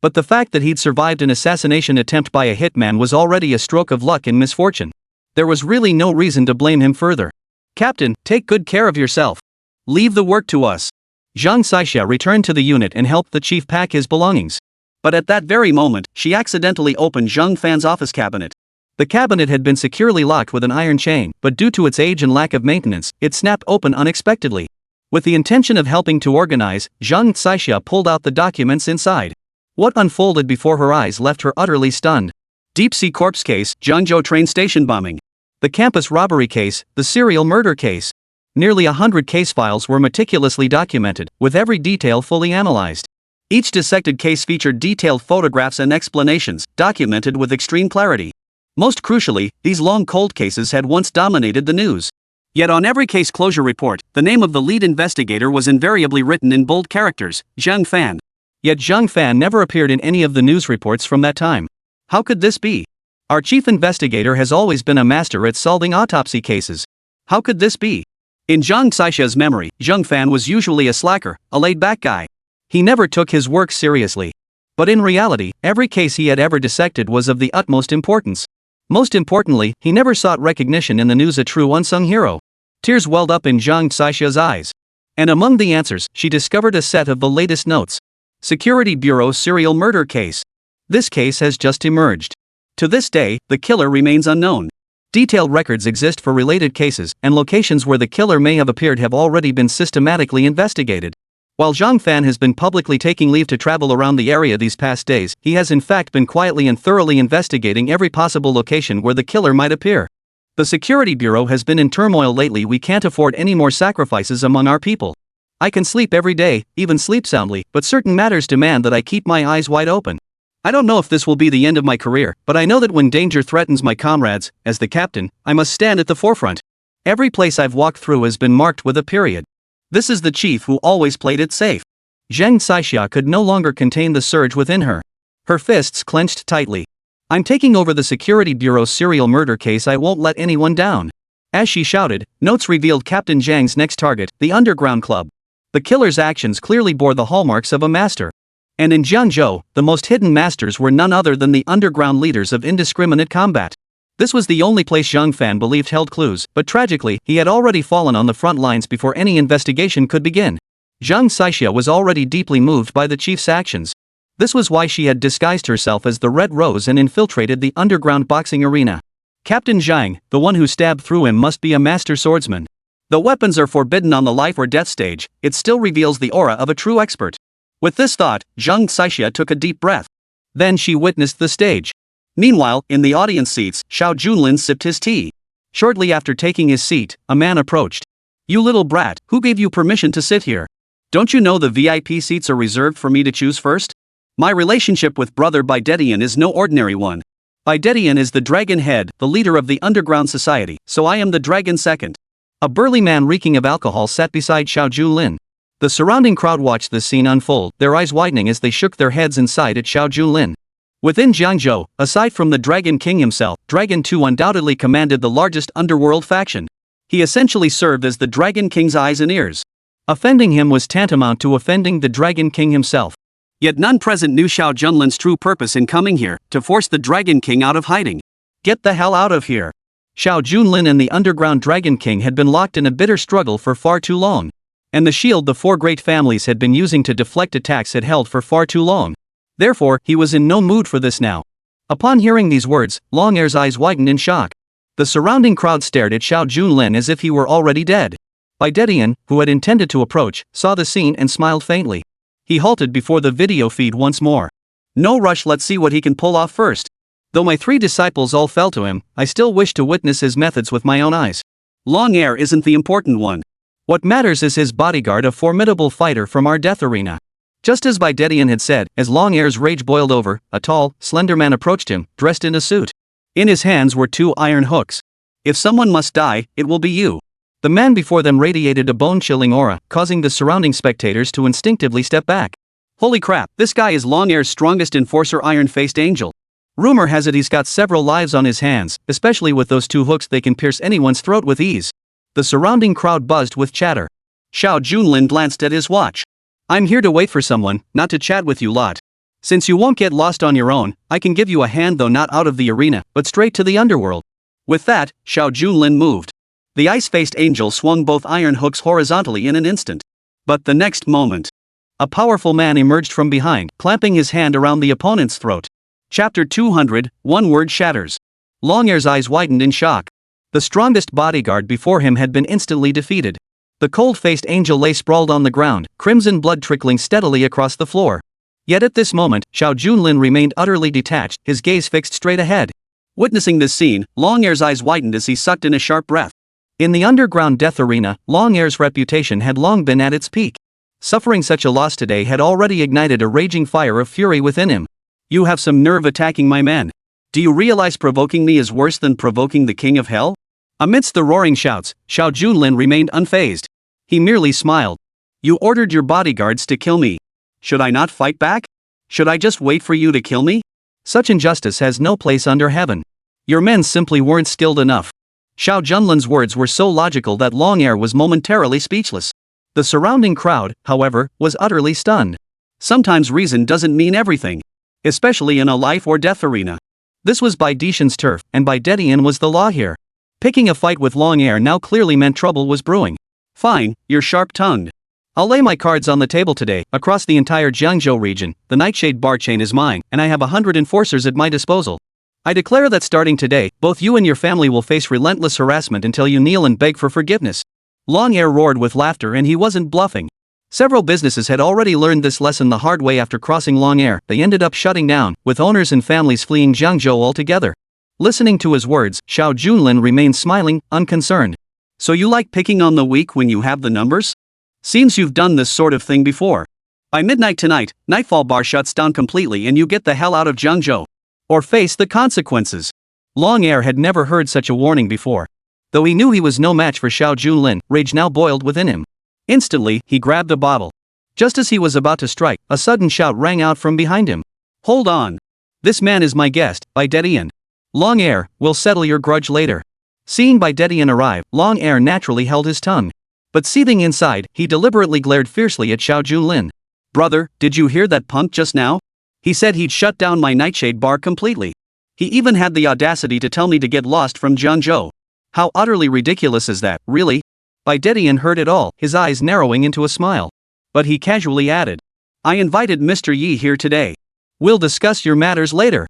Speaker 2: But the fact that he'd survived an assassination attempt by a hitman was already a stroke of luck and misfortune. There was really no reason to blame him further.
Speaker 1: Captain, take good care of yourself. Leave the work to us.
Speaker 2: Zhang Xixia returned to the unit and helped the chief pack his belongings.
Speaker 1: But at that very moment, she accidentally opened Zhang Fan's office cabinet.
Speaker 2: The cabinet had been securely locked with an iron chain, but due to its age and lack of maintenance, it snapped open unexpectedly. With the intention of helping to organize, Zhang Xixia pulled out the documents inside. What unfolded before her eyes left her utterly stunned.
Speaker 1: Deep-sea corpse case, Jiangzhou train station bombing.
Speaker 2: The campus robbery case, the serial murder case. Nearly 100 case files were meticulously documented, with every detail fully analyzed.
Speaker 1: Each dissected case featured detailed photographs and explanations, documented with extreme clarity. Most crucially, these long cold cases had once dominated the news. Yet on every case closure report, the name of the lead investigator was invariably written in bold characters, Zhang Fan.
Speaker 2: Yet Zhang Fan never appeared in any of the news reports from that time.
Speaker 1: How could this be?
Speaker 2: Our chief investigator has always been a master at solving autopsy cases.
Speaker 1: How could this be? In Zhang Xixia's memory, Zhang Fan was usually a slacker, a laid-back guy.
Speaker 2: He never took his work seriously. But in reality, every case he had ever dissected was of the utmost importance. Most importantly, he never sought recognition in the news, a true unsung hero. Tears welled up in Zhang Xixia's eyes. And among the answers, she discovered a set of the latest notes. Security Bureau serial murder case. This case has just emerged. To this day, the killer remains unknown. Detailed records exist for related cases, and locations where the killer may have appeared have already been systematically investigated. While Zhang Fan has been publicly taking leave to travel around the area these past days, he has in fact been quietly and thoroughly investigating every possible location where the killer might appear. The Security Bureau has been in turmoil lately. We can't afford any more sacrifices among our people. I can sleep every day, even sleep soundly, but certain matters demand that I keep my eyes wide open. I don't know if this will be the end of my career, but I know that when danger threatens my comrades, as the captain, I must stand at the forefront. Every place I've walked through has been marked with a period. This is the chief who always played it safe. Zhang Xiexia could no longer contain the surge within her. Her fists clenched tightly. I'm taking over the Security Bureau's serial murder case. I won't let anyone down. As she shouted, notes revealed Captain Zhang's next target, the Underground Club. The killer's actions clearly bore the hallmarks of a master. And in Jiangzhou, the most hidden masters were none other than the underground leaders of indiscriminate combat. This was the only place Zhang Fan believed held clues, but tragically, he had already fallen on the front lines before any investigation could begin. Zhang Xiexia was already deeply moved by the chief's actions. This was why she had disguised herself as the Red Rose and infiltrated the underground boxing arena. Captain Zhang, the one who stabbed through him, must be a master swordsman. Though weapons are forbidden on the life or death stage, it still reveals the aura of a true expert. With this thought, Zhang Xiexia took a deep breath. Then she witnessed the stage. Meanwhile, in the audience seats, Xiao Junlin sipped his tea. Shortly after taking his seat, a man approached. You little brat, who gave you permission to sit here? Don't you know the VIP seats are reserved for me to choose first? My relationship with Brother Baidetian is no ordinary one. Baidetian is the dragon head, the leader of the underground society, so I am the dragon second. A burly man reeking of alcohol sat beside Xiao Junlin. The surrounding crowd watched this scene unfold, their eyes widening as they shook their heads in sight at Xiao Junlin. Within Jiangzhou, aside from the Dragon King himself, Dragon 2 undoubtedly commanded the largest underworld faction. He essentially served as the Dragon King's eyes and ears. Offending him was tantamount to offending the Dragon King himself. Yet none present knew Xiao Junlin's true purpose in coming here, to force the Dragon King out of hiding. Get the hell out of here. Xiao Junlin and the underground Dragon King had been locked in a bitter struggle for far too long. And the shield the four great families had been using to deflect attacks had held for far too long. Therefore, he was in no mood for this now. Upon hearing these words, Longhair's eyes widened in shock. The surrounding crowd stared at Xiao Junlin as if he were already dead. Baidetian, who had intended to approach, saw the scene and smiled faintly. He halted before the video feed once more. No rush, let's see what he can pull off first. Though my three disciples all fell to him, I still wish to witness his methods with my own eyes. Longhair isn't the important one. What matters is his bodyguard, a formidable fighter from our death arena. Just as Baidetian had said, as Longhair's rage boiled over, a tall, slender man approached him, dressed in a suit. In his hands were two iron hooks. If someone must die, it will be you. The man before them radiated a bone-chilling aura, causing the surrounding spectators to instinctively step back. Holy crap, this guy is Longhair's strongest enforcer, iron-faced angel. Rumor has it he's got several lives on his hands, especially with those two hooks. They can pierce anyone's throat with ease. The surrounding crowd buzzed with chatter. Xiao Junlin glanced at his watch. I'm here to wait for someone, not to chat with you lot. Since you won't get lost on your own, I can give you a hand, though not out of the arena, but straight to the underworld. With that, Xiao Junlin moved. The ice-faced angel swung both iron hooks horizontally in an instant. But the next moment, a powerful man emerged from behind, clamping his hand around the opponent's throat. Chapter 200, One Word Shatters. Longhair's eyes widened in shock. The strongest bodyguard before him had been instantly defeated. The cold-faced angel lay sprawled on the ground, crimson blood trickling steadily across the floor. Yet at this moment, Xiao Junlin remained utterly detached, his gaze fixed straight ahead.
Speaker 1: Witnessing this scene, Longair's eyes widened as he sucked in a sharp breath.
Speaker 2: In the underground death arena, Longair's reputation had long been at its peak. Suffering such a loss today had already ignited a raging fire of fury within him.
Speaker 1: You have some nerve attacking my man. Do you realize provoking me is worse than provoking the king of hell?
Speaker 2: Amidst the roaring shouts, Xiao Junlin remained unfazed. He merely smiled.
Speaker 1: You ordered your bodyguards to kill me. Should I not fight back? Should I just wait for you to kill me?
Speaker 2: Such injustice has no place under heaven. Your men simply weren't skilled enough. Xiao Junlin's words were so logical that Longair was momentarily speechless. The surrounding crowd, however, was utterly stunned.
Speaker 1: Sometimes reason doesn't mean everything, especially in a life or death arena.
Speaker 2: This was Bai Dishan's turf, and Bai Dedian was the law here. Picking a fight with Longair now clearly meant trouble was brewing.
Speaker 1: Fine, you're sharp-tongued.
Speaker 2: I'll lay my cards on the table today. Across the entire Jiangzhou region, the Nightshade bar chain is mine, and I have 100 enforcers at my disposal. I declare that starting today, both you and your family will face relentless harassment until you kneel and beg for forgiveness. Longair roared with laughter, and he wasn't bluffing. Several businesses had already learned this lesson the hard way after crossing Longair. They ended up shutting down, with owners and families fleeing Jiangzhou altogether. Listening to his words, Xiao Junlin remained smiling, unconcerned.
Speaker 1: So you like picking on the weak when you have the numbers? Seems you've done this sort of thing before. By midnight tonight, Nightfall Bar shuts down completely and you get the hell out of Jiangzhou. Or face the consequences.
Speaker 2: Longair had never heard such a warning before. Though he knew he was no match for Xiao Junlin, rage now boiled within him. Instantly, he grabbed a bottle. Just as he was about to strike, a sudden shout rang out from behind him.
Speaker 1: Hold on.
Speaker 2: This man is my guest, Bai Dedian. Longair, we'll settle your grudge later. Seeing Bai Dedian arrive, Longair naturally held his tongue. But seething inside, he deliberately glared fiercely at Xiao Junlin.
Speaker 1: Brother, did you hear that punk just now? He said he'd shut down my Nightshade bar completely. He even had the audacity to tell me to get lost from Jiangzhou. How utterly ridiculous is that, really?
Speaker 2: Bai Dedian heard it all, his eyes narrowing into a smile. But he casually added,
Speaker 1: I invited Mr. Yi here today.
Speaker 2: We'll discuss your matters later.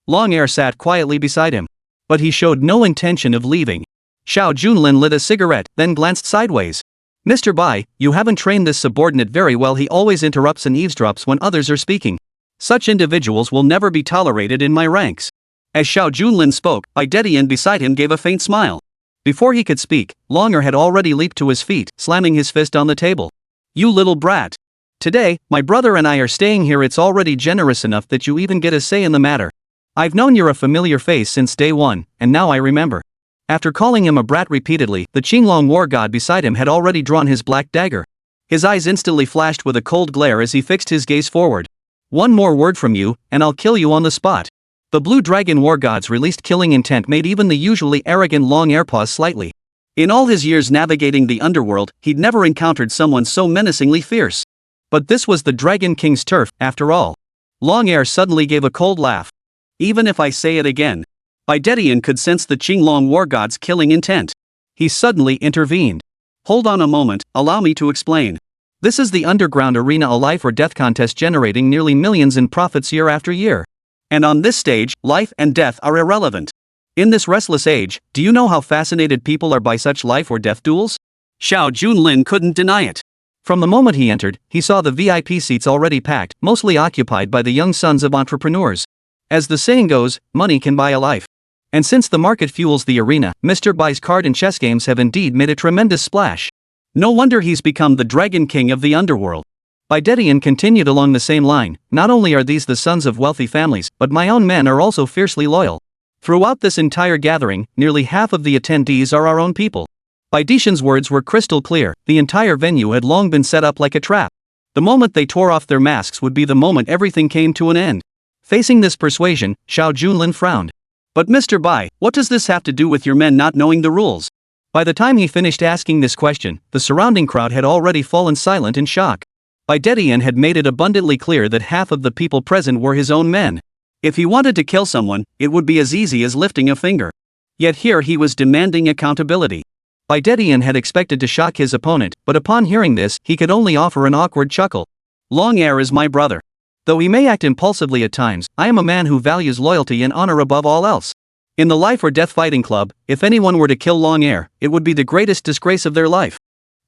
Speaker 2: Longair sat quietly beside him. But he showed no intention of leaving. Xiao Junlin lit a cigarette, then glanced sideways. Mr. Bai, you haven't trained this subordinate very well. He always interrupts and eavesdrops when others are speaking. Such individuals will never be tolerated in my ranks.
Speaker 1: As Xiao Junlin spoke, Bai Dedian beside him gave a faint smile.
Speaker 2: Before he could speak, Longair had already leaped to his feet, slamming his fist on the table.
Speaker 1: You little brat.
Speaker 2: Today, my brother and I are staying here. It's already generous enough that you even get a say in the matter. I've known you're a familiar face since day one, and now I remember. After calling him a brat repeatedly, the Qinglong war god beside him had already drawn his black dagger. His eyes instantly flashed with a cold glare as he fixed his gaze forward. One more word from you, and I'll kill you on the spot. The Blue Dragon war god's released killing intent made even the usually arrogant Longair pause slightly.
Speaker 1: In all his years navigating the underworld, he'd never encountered someone so menacingly fierce.
Speaker 2: But this was the Dragon King's turf, after all. Longair suddenly gave a cold laugh.
Speaker 1: Even if I say it again, Bai Dedian could sense the Qinglong war god's killing intent.
Speaker 2: He suddenly intervened.
Speaker 1: Hold on a moment, allow me to explain.
Speaker 2: This is the underground arena, a life or death contest generating nearly millions in profits year after year.
Speaker 1: And on this stage, life and death are irrelevant. In this restless age, do you know how fascinated people are by such life or death duels?
Speaker 2: Xiao Junlin couldn't deny it. From the moment he entered, he saw the VIP seats already packed, mostly occupied by the young sons of entrepreneurs. As the saying goes, money can buy a life. And since the market fuels the arena, Mr. Bai's card and chess games have indeed made a tremendous splash.
Speaker 1: No wonder he's become the Dragon King of the underworld.
Speaker 2: Bai Dedian continued along the same line. Not only are these the sons of wealthy families, but my own men are also fiercely loyal. Throughout this entire gathering, nearly half of the attendees are our own people. Bai Dishan's words were crystal clear. The entire venue had long been set up like a trap. The moment they tore off their masks would be the moment everything came to an end. Facing this persuasion, Xiao Junlin frowned.
Speaker 1: But Mr. Bai, what does this have to do with your men not knowing the rules?
Speaker 2: By the time he finished asking this question, the surrounding crowd had already fallen silent in shock. Bai Dedian had made it abundantly clear that half of the people present were his own men.
Speaker 1: If he wanted to kill someone, it would be as easy as lifting a finger. Yet here he was demanding accountability.
Speaker 2: Bai Dedian had expected to shock his opponent, but upon hearing this, he could only offer an awkward chuckle.
Speaker 1: Longair is my brother.
Speaker 2: Though he may act impulsively at times, I am a man who values loyalty and honor above all else. In the life or death fighting club, if anyone were to kill Longair, it would be the greatest disgrace of their life.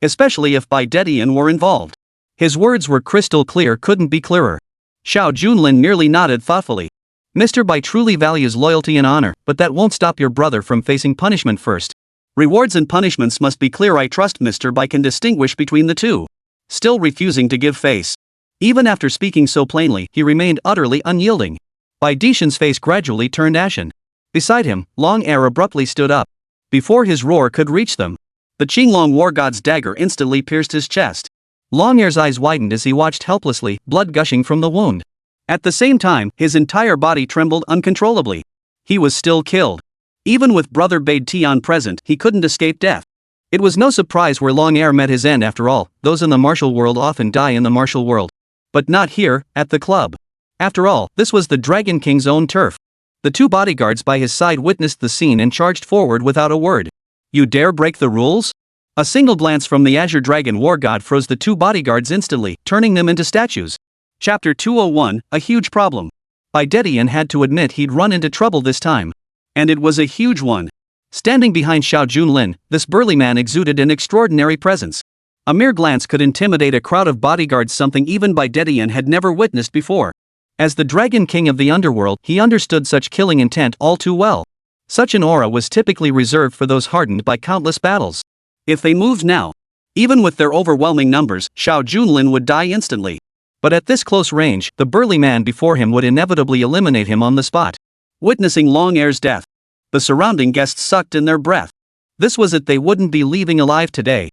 Speaker 2: Especially if Bai Dedian were involved. His words were crystal clear, couldn't be clearer. Xiao Junlin merely nodded thoughtfully. Mr. Bai truly values loyalty and honor, but that won't stop your brother from facing punishment first.
Speaker 1: Rewards and punishments must be clear. I trust Mr. Bai can distinguish between the two. Still refusing to give face. Even after speaking so plainly, he remained utterly unyielding. Bai Dishan's face gradually turned ashen. Beside him, Long Air abruptly stood up. Before his roar could reach them, the Qinglong war god's dagger instantly pierced his chest. Long Air's eyes widened as he watched helplessly, blood gushing from the wound. At the same time, his entire body trembled uncontrollably. He was still killed. Even with Brother Bade Tian present, he couldn't escape death. It was no surprise where Long Air met his end after all. Those in the martial world often die in the martial world. But not here, at the club. After all, this was the Dragon King's own turf. The two bodyguards by his side witnessed the scene and charged forward without a word. You dare break the rules? A single glance from the Azure Dragon war god froze the two bodyguards instantly, turning them into statues. Chapter 201, A Huge Problem. Bai Dedian had to admit he'd run into trouble this time. And it was a huge one. Standing behind Xiao Junlin, this burly man exuded an extraordinary presence. A mere glance could intimidate a crowd of bodyguards, something even Bai Dedian had never witnessed before. As the Dragon King of the underworld, he understood such killing intent all too well. Such an aura was typically reserved for those hardened by countless battles. If they moved now, even with their overwhelming numbers, Xiao Junlin would die instantly. But at this close range, the burly man before him would inevitably eliminate him on the spot. Witnessing Long Air's death, the surrounding guests sucked in their breath. This was it, they wouldn't be leaving alive today.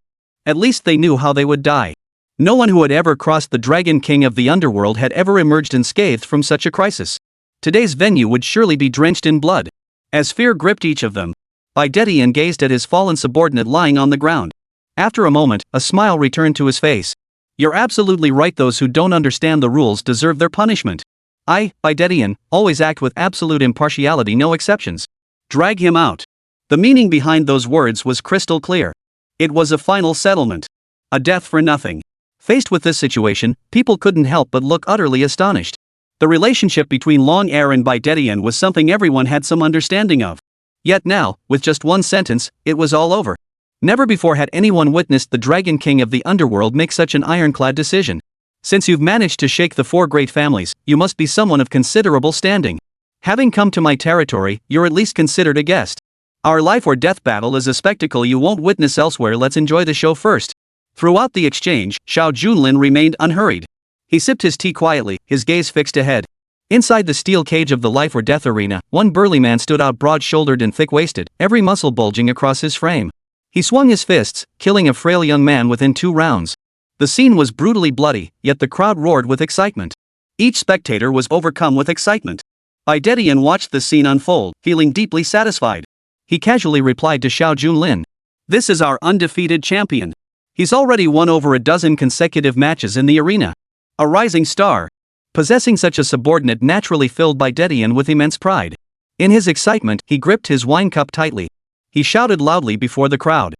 Speaker 1: At least they knew how they would die. No one who had ever crossed the Dragon King of the underworld had ever emerged unscathed from such a crisis. Today's venue would surely be drenched in blood. As fear gripped each of them, Bai Dedian gazed at his fallen subordinate lying on the ground. After a moment, a smile returned to his face. You're absolutely right, those who don't understand the rules deserve their punishment. I, Bai Dedian, always act with absolute impartiality, no exceptions. Drag him out. The meaning behind those words was crystal clear. It was a final settlement. A death for nothing. Faced with this situation, people couldn't help but look utterly astonished. The relationship between Long Air and Bai Dedian was something everyone had some understanding of. Yet now, with just one sentence, it was all over. Never before had anyone witnessed the Dragon King of the underworld make such an ironclad decision. Since you've managed to shake the four great families, you must be someone of considerable standing. Having come to my territory, you're at least considered a guest. Our life or death battle is a spectacle you won't witness elsewhere. Let's enjoy the show first. Throughout the exchange, Xiao Junlin remained unhurried. He sipped his tea quietly, his gaze fixed ahead. Inside the steel cage of the life or death arena, one burly man stood out, broad-shouldered and thick-waisted, every muscle bulging across his frame. He swung his fists, killing a frail young man within 2 rounds. The scene was brutally bloody, yet the crowd roared with excitement. Each spectator was overcome with excitement. Bai Dedian watched the scene unfold, feeling deeply satisfied. He casually replied to Xiao Junlin. This is our undefeated champion. He's already won over a dozen consecutive matches in the arena. A rising star. Possessing such a subordinate naturally filled Bai Dedian with immense pride. In his excitement, he gripped his wine cup tightly. He shouted loudly before the crowd.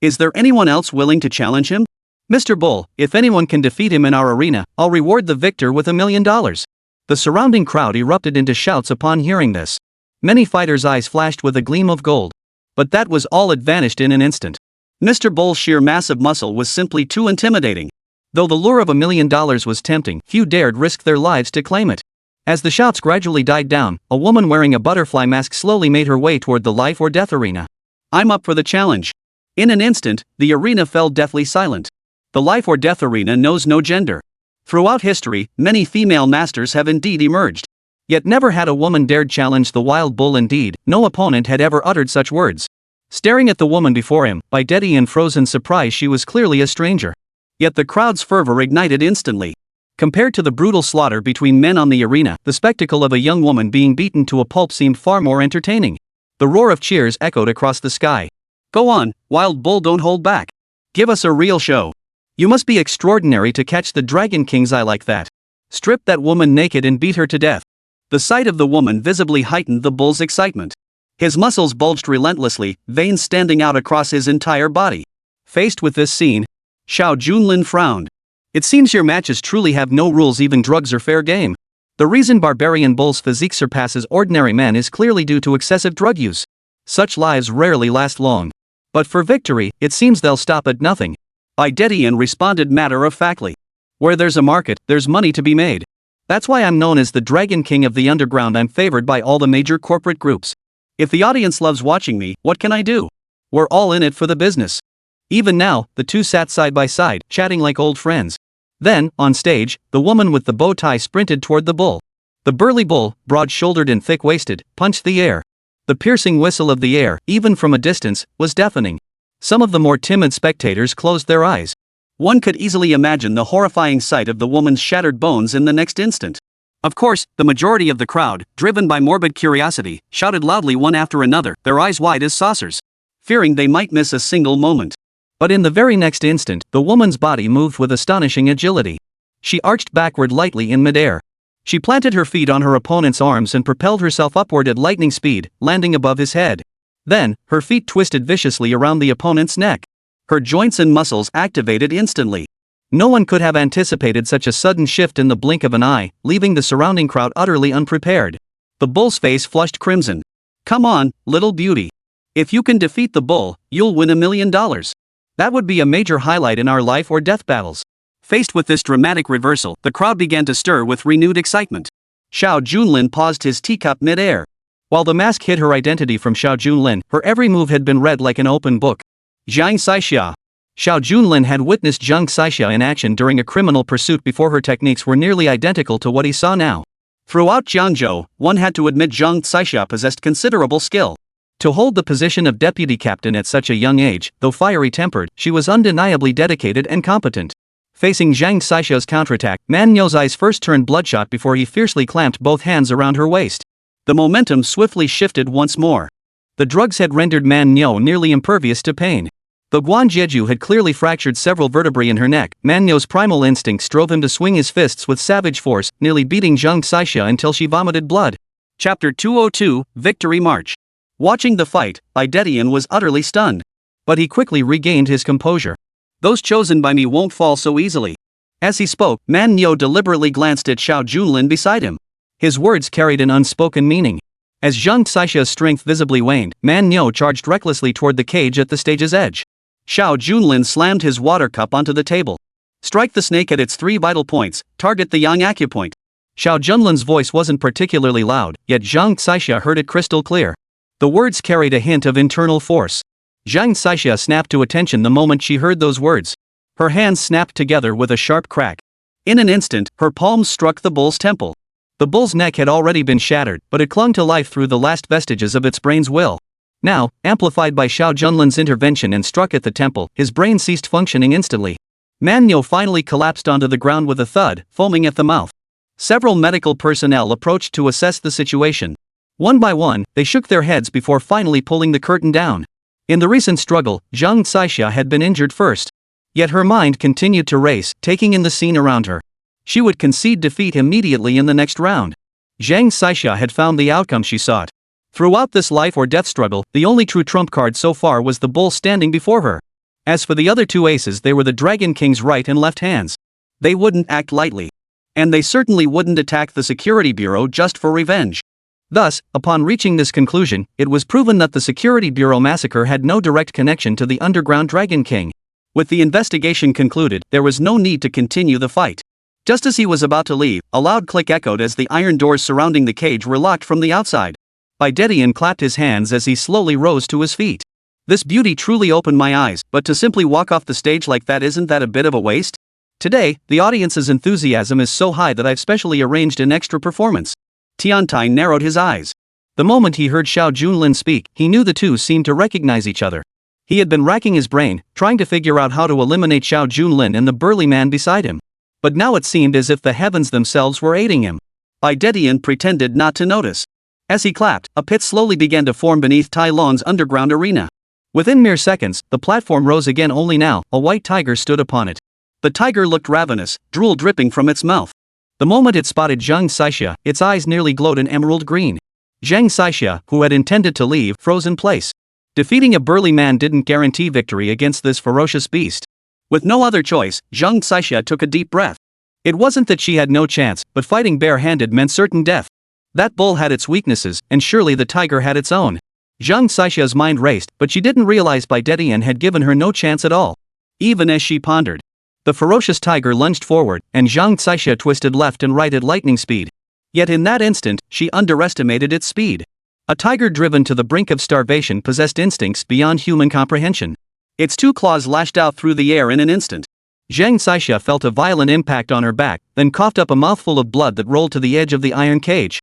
Speaker 1: Is there anyone else willing to challenge him? Mr. Bull, if anyone can defeat him in our arena, I'll reward the victor with $1 million. The surrounding crowd erupted into shouts upon hearing this. Many fighters' eyes flashed with a gleam of gold. But that was all, it vanished in an instant. Mr. Bull's sheer mass of muscle was simply too intimidating. Though the lure of $1 million was tempting, few dared risk their lives to claim it. As the shouts gradually died down, a woman wearing a butterfly mask slowly made her way toward the life or death arena. I'm up for the challenge. In an instant, the arena fell deathly silent. The life or death arena knows no gender. Throughout history, many female masters have indeed emerged. Yet never had a woman dared challenge the wild bull. Indeed, no opponent had ever uttered such words. Staring at the woman before him, Bai Dedian froze in surprise. She was clearly a stranger. Yet the crowd's fervor ignited instantly. Compared to the brutal slaughter between men on the arena, the spectacle of a young woman being beaten to a pulp seemed far more entertaining. The roar of cheers echoed across the sky. Go on, wild bull, don't hold back. Give us a real show. You must be extraordinary to catch the Dragon King's eye like that. Strip that woman naked and beat her to death. The sight of the woman visibly heightened the bull's excitement. His muscles bulged relentlessly, veins standing out across his entire body. Faced with this scene, Xiao Junlin frowned. It seems your matches truly have no rules, even drugs are fair game. The reason barbarian bull's physique surpasses ordinary men is clearly due to excessive drug use. Such lives rarely last long. But for victory, it seems they'll stop at nothing. Bai Dedian responded matter-of-factly. Where there's a market, there's money to be made.
Speaker 2: That's why I'm known as the Dragon King of the Underground. I'm favored by all the major corporate groups.
Speaker 1: If the audience loves watching me, what can I do?
Speaker 2: We're all in it for the business. Even now, the two sat side by side, chatting like old friends. Then, on stage, the woman with the bow tie sprinted toward the bull. The burly bull, broad-shouldered and thick-waisted, punched the air. The piercing whistle of the air, even from a distance, was deafening. Some of the more timid spectators closed their eyes.
Speaker 1: One could easily imagine the horrifying sight of the woman's shattered bones in the next instant. Of course, the majority of the crowd, driven by morbid curiosity, shouted loudly one after another, their eyes wide as saucers, fearing they might miss a single moment.
Speaker 2: But in the very next instant, the woman's body moved with astonishing agility. She arched backward lightly in midair. She planted her feet on her opponent's arms and propelled herself upward at lightning speed, landing above his head. Then, her feet twisted viciously around the opponent's neck. Her joints and muscles activated instantly. No one could have anticipated such a sudden shift in the blink of an eye, leaving the surrounding crowd utterly unprepared. The bull's face flushed crimson. "Come on, little beauty. If you can defeat the bull, you'll win $1 million. That would be a major highlight in our life or death battles." Faced with this dramatic reversal, the crowd began to stir with renewed excitement.
Speaker 1: Xiao Junlin paused his teacup mid-air.
Speaker 2: While the mask hid her identity from Xiao Junlin, her every move had been read like an open book.
Speaker 1: Xiao
Speaker 2: Junlin had witnessed Jiangzhou in action during a criminal pursuit before. Her techniques were nearly identical to what he saw now.
Speaker 1: Throughout Jiangzhou, one had to admit Jiangzhou possessed considerable skill.
Speaker 2: To hold the position of deputy captain at such a young age, though fiery-tempered, she was undeniably dedicated and competent. Facing Zhang Xixiao's counterattack, Man Nyo's eyes first turned bloodshot before he fiercely clamped both hands around her waist.
Speaker 1: The momentum swiftly shifted once more.
Speaker 2: The drugs had rendered Man Nyo nearly impervious to pain. Though Guan Jieju had clearly fractured several vertebrae in her neck, Man Nyo's primal instincts drove him to swing his fists with savage force, nearly beating Zhang Xixia until she vomited blood.
Speaker 1: Chapter 202, Victory March. Watching the fight, Idetian was utterly stunned.
Speaker 2: But he quickly regained his composure.
Speaker 1: "Those chosen by me won't fall so easily." As he spoke, Man Nyo deliberately glanced at Xiao Junlin beside him.
Speaker 2: His words carried an unspoken meaning. As Zhang Xixia's strength visibly waned, Man Nyo charged recklessly toward the cage at the stage's edge.
Speaker 1: Xiao Junlin slammed his water cup onto the table. "Strike the snake at its 3 vital points, target the yang acupoint."
Speaker 2: Xiao Junlin's voice wasn't particularly loud, yet Zhang Xixia heard it crystal clear. The words carried a hint of internal force. Zhang Xixia snapped to attention the moment she heard those words. Her hands snapped together with a sharp crack.
Speaker 1: In an instant, her palms struck the bull's temple.
Speaker 2: The bull's neck had already been shattered, but it clung to life through the last vestiges of its brain's will. Now, amplified by Xiao Junlin's intervention and struck at the temple, his brain ceased functioning instantly. Man Nyo finally collapsed onto the ground with a thud, foaming at the mouth. Several medical personnel approached to assess the situation. One by one, they shook their heads before finally pulling the curtain down. In the recent struggle, Zhang Xixia had been injured first. Yet her mind continued to race, taking in the scene around her. She would concede defeat immediately in the next round. Zhang Xixia had found the outcome she sought. Throughout this life or death struggle, the only true trump card so far was the bull standing before her. As for the other two aces, they were the Dragon King's right and left hands.
Speaker 1: They wouldn't act lightly. And they certainly wouldn't attack the Security Bureau just for revenge.
Speaker 2: Thus, upon reaching this conclusion, it was proven that the Security Bureau massacre had no direct connection to the underground Dragon King.
Speaker 1: With the investigation concluded, there was no need to continue the fight. Just as he was about to leave, a loud click echoed as the iron doors surrounding the cage were locked from the outside. Idetian clapped his hands as he slowly rose to his feet. "This beauty truly opened my eyes, but to simply walk off the stage like that, isn't that a bit of a waste? Today, the audience's enthusiasm is so high that I've specially arranged an extra performance." Tiantai narrowed his eyes.
Speaker 2: The moment he heard Xiao Junlin speak, he knew the two seemed to recognize each other. He had been racking his brain, trying to figure out how to eliminate Xiao Junlin and the burly man beside him. But now it seemed as if the heavens themselves were aiding him.
Speaker 1: Idetian pretended not to notice. As he clapped, a pit slowly began to form beneath Tai Long's underground arena.
Speaker 2: Within mere seconds, the platform rose again, only now, a white tiger stood upon it.
Speaker 1: The tiger looked ravenous, drool dripping from its mouth.
Speaker 2: The moment it spotted Zhang Xixia, its eyes nearly glowed an emerald green. Zhang Xixia, who had intended to leave, froze in place. Defeating a burly man didn't guarantee victory against this ferocious beast.
Speaker 1: With no other choice, Zhang Xixia took a deep breath.
Speaker 2: It wasn't that she had no chance, but fighting bare-handed meant certain death. That bull had its weaknesses, and surely the tiger had its own. Zhang Xixia's mind raced, but she didn't realize Idetian had given her no chance at all. Even as she pondered, The ferocious tiger lunged forward, and Zhang Caixia twisted left and right at lightning speed. Yet in that instant, she underestimated its speed. A tiger driven to the brink of starvation possessed instincts beyond human comprehension. Its two claws lashed out through the air in an instant. Zhang Caixia felt a violent impact on her back, then coughed up a mouthful of blood that rolled to the edge of the iron cage.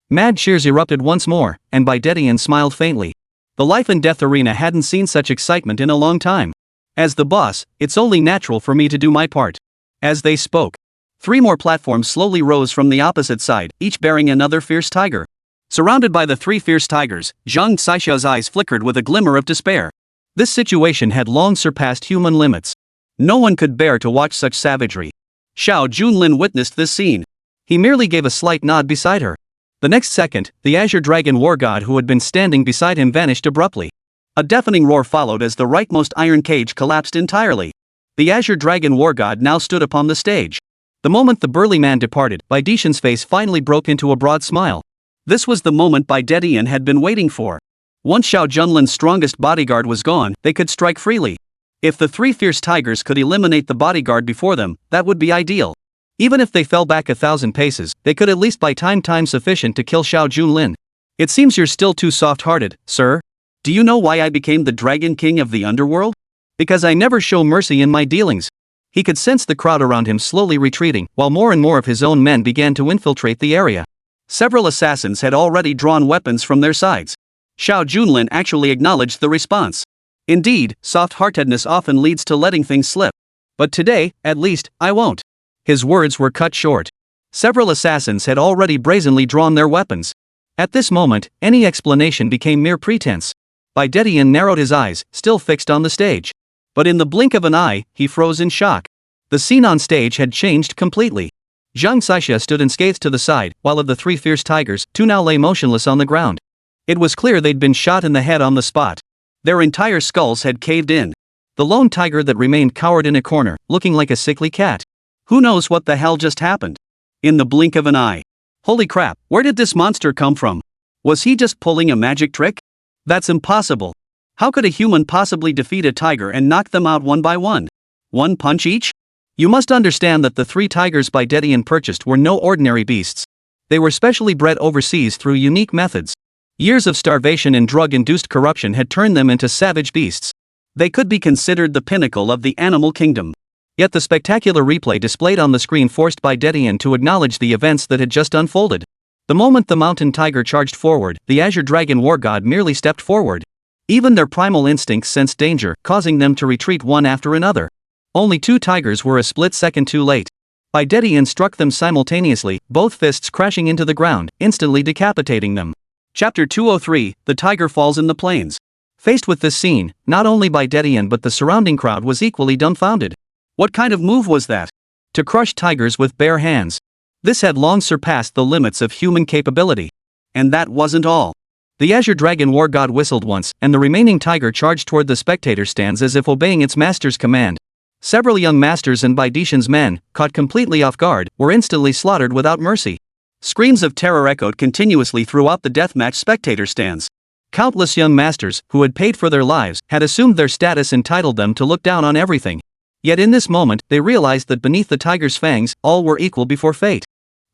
Speaker 2: Mad cheers erupted once more, and Baidetian smiled faintly. The life and death arena hadn't seen such excitement in a long time. As the boss, it's only natural for me to do my part. As they spoke, 3 more platforms slowly rose from the opposite side, each bearing another fierce tiger. Surrounded by the 3 fierce tigers, Zhang Caixia's eyes flickered with a glimmer of despair. This situation had long surpassed human limits. No one could bear to watch such savagery. Xiao Junlin witnessed this scene. He merely gave a slight nod beside her. The next second, the Azure Dragon War God who had been standing beside him vanished abruptly. A deafening roar followed as the rightmost iron cage collapsed entirely. The Azure Dragon War God now stood upon the stage. The moment the burly man departed, Baidetian's face finally broke into a broad smile. This was the moment Baidetian had been waiting for. Once Xiao Junlin's strongest bodyguard was gone, they could strike freely. If the 3 fierce tigers could eliminate the bodyguard before them, that would be ideal. Even if they fell back 1,000 paces, they could at least buy time sufficient to kill Xiao Junlin. It seems you're still too soft-hearted, sir. Do you know why I became the Dragon King of the Underworld? Because I never show mercy in my dealings. He could sense the crowd around him slowly retreating, while more and more of his own men began to infiltrate the area. Several assassins had already drawn weapons from their sides. Xiao Junlin actually acknowledged the response. Indeed, soft-heartedness often leads to letting things slip. But today, at least, I won't. His words were cut short. Several assassins had already brazenly drawn their weapons. At this moment, any explanation became mere pretense. Baidetian narrowed his eyes, still fixed on the stage. But in the blink of an eye, he froze in shock. The scene on stage had changed completely. Zhang Caixia stood unscathed to the side, while of the 3 fierce tigers, 2 now lay motionless on the ground. It was clear they'd been shot in the head on the spot. Their entire skulls had caved in. The lone tiger that remained cowered in a corner, looking like a sickly cat. Who knows what the hell just happened? In the blink of an eye. Holy crap, where did this monster come from? Was he just pulling a magic trick? That's impossible. How could a human possibly defeat a tiger and knock them out one by one? 1 punch each? You must understand that the 3 tigers Baidetian purchased were no ordinary beasts. They were specially bred overseas through unique methods. Years of starvation and drug-induced corruption had turned them into savage beasts. They could be considered the pinnacle of the animal kingdom. Yet the spectacular replay displayed on the screen forced Baidetian to acknowledge the events that had just unfolded. The moment the mountain tiger charged forward, the Azure Dragon War God merely stepped forward. Even their primal instincts sensed danger, causing them to retreat one after another. Only 2 tigers were a split second too late. Baidetian struck them simultaneously, both fists crashing into the ground, instantly decapitating them. Chapter 203, The Tiger Falls in the Plains. Faced with this scene, not only Baidetian but the surrounding crowd was equally dumbfounded. What kind of move was that? To crush tigers with bare hands. This had long surpassed the limits of human capability. And that wasn't all. The Azure Dragon War God whistled once, and the remaining tiger charged toward the spectator stands as if obeying its master's command. Several young masters and Baidetian's men, caught completely off guard, were instantly slaughtered without mercy. Screams of terror echoed continuously throughout the deathmatch spectator stands. Countless young masters, who had paid for their lives, had assumed their status entitled them to look down on everything. Yet in this moment, they realized that beneath the tiger's fangs, all were equal before fate.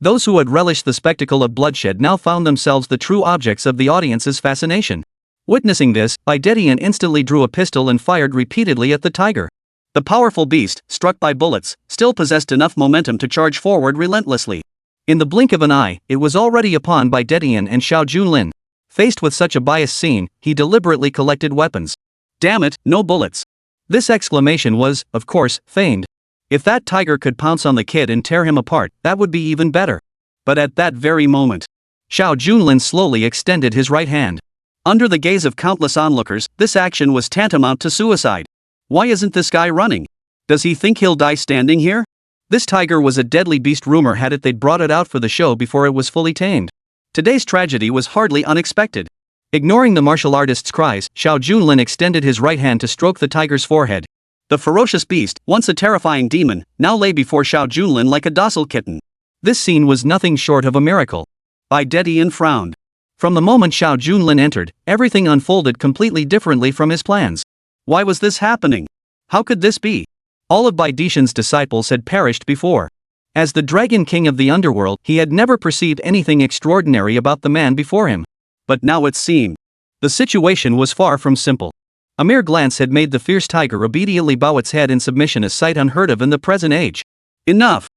Speaker 2: Those who had relished the spectacle of bloodshed now found themselves the true objects of the audience's fascination. Witnessing this, Baidetian instantly drew a pistol and fired repeatedly at the tiger. The powerful beast, struck by bullets, still possessed enough momentum to charge forward relentlessly. In the blink of an eye, it was already upon Baidetian and Xiao Junlin. Faced with such a biased scene, he deliberately collected weapons. Damn it, no bullets. This exclamation was, of course, feigned. If that tiger could pounce on the kid and tear him apart, that would be even better. But at that very moment, Xiao Junlin slowly extended his right hand. Under the gaze of countless onlookers, this action was tantamount to suicide. Why isn't this guy running? Does he think he'll die standing here? This tiger was a deadly beast, rumor had it they'd brought it out for the show before it was fully tamed. Today's tragedy was hardly unexpected. Ignoring the martial artist's cries, Xiao Junlin extended his right hand to stroke the tiger's forehead. The ferocious beast, once a terrifying demon, now lay before Xiao Junlin like a docile kitten. This scene was nothing short of a miracle. Baidetian frowned. From the moment Xiao Junlin entered, everything unfolded completely differently from his plans. Why was this happening? How could this be? All of Baidishan's disciples had perished before. As the Dragon King of the underworld, he had never perceived anything extraordinary about the man before him.
Speaker 1: But now it seemed
Speaker 2: the situation was far from simple. A mere glance had made the fierce tiger obediently bow its head in submission, a sight unheard of in the present age.
Speaker 1: Enough!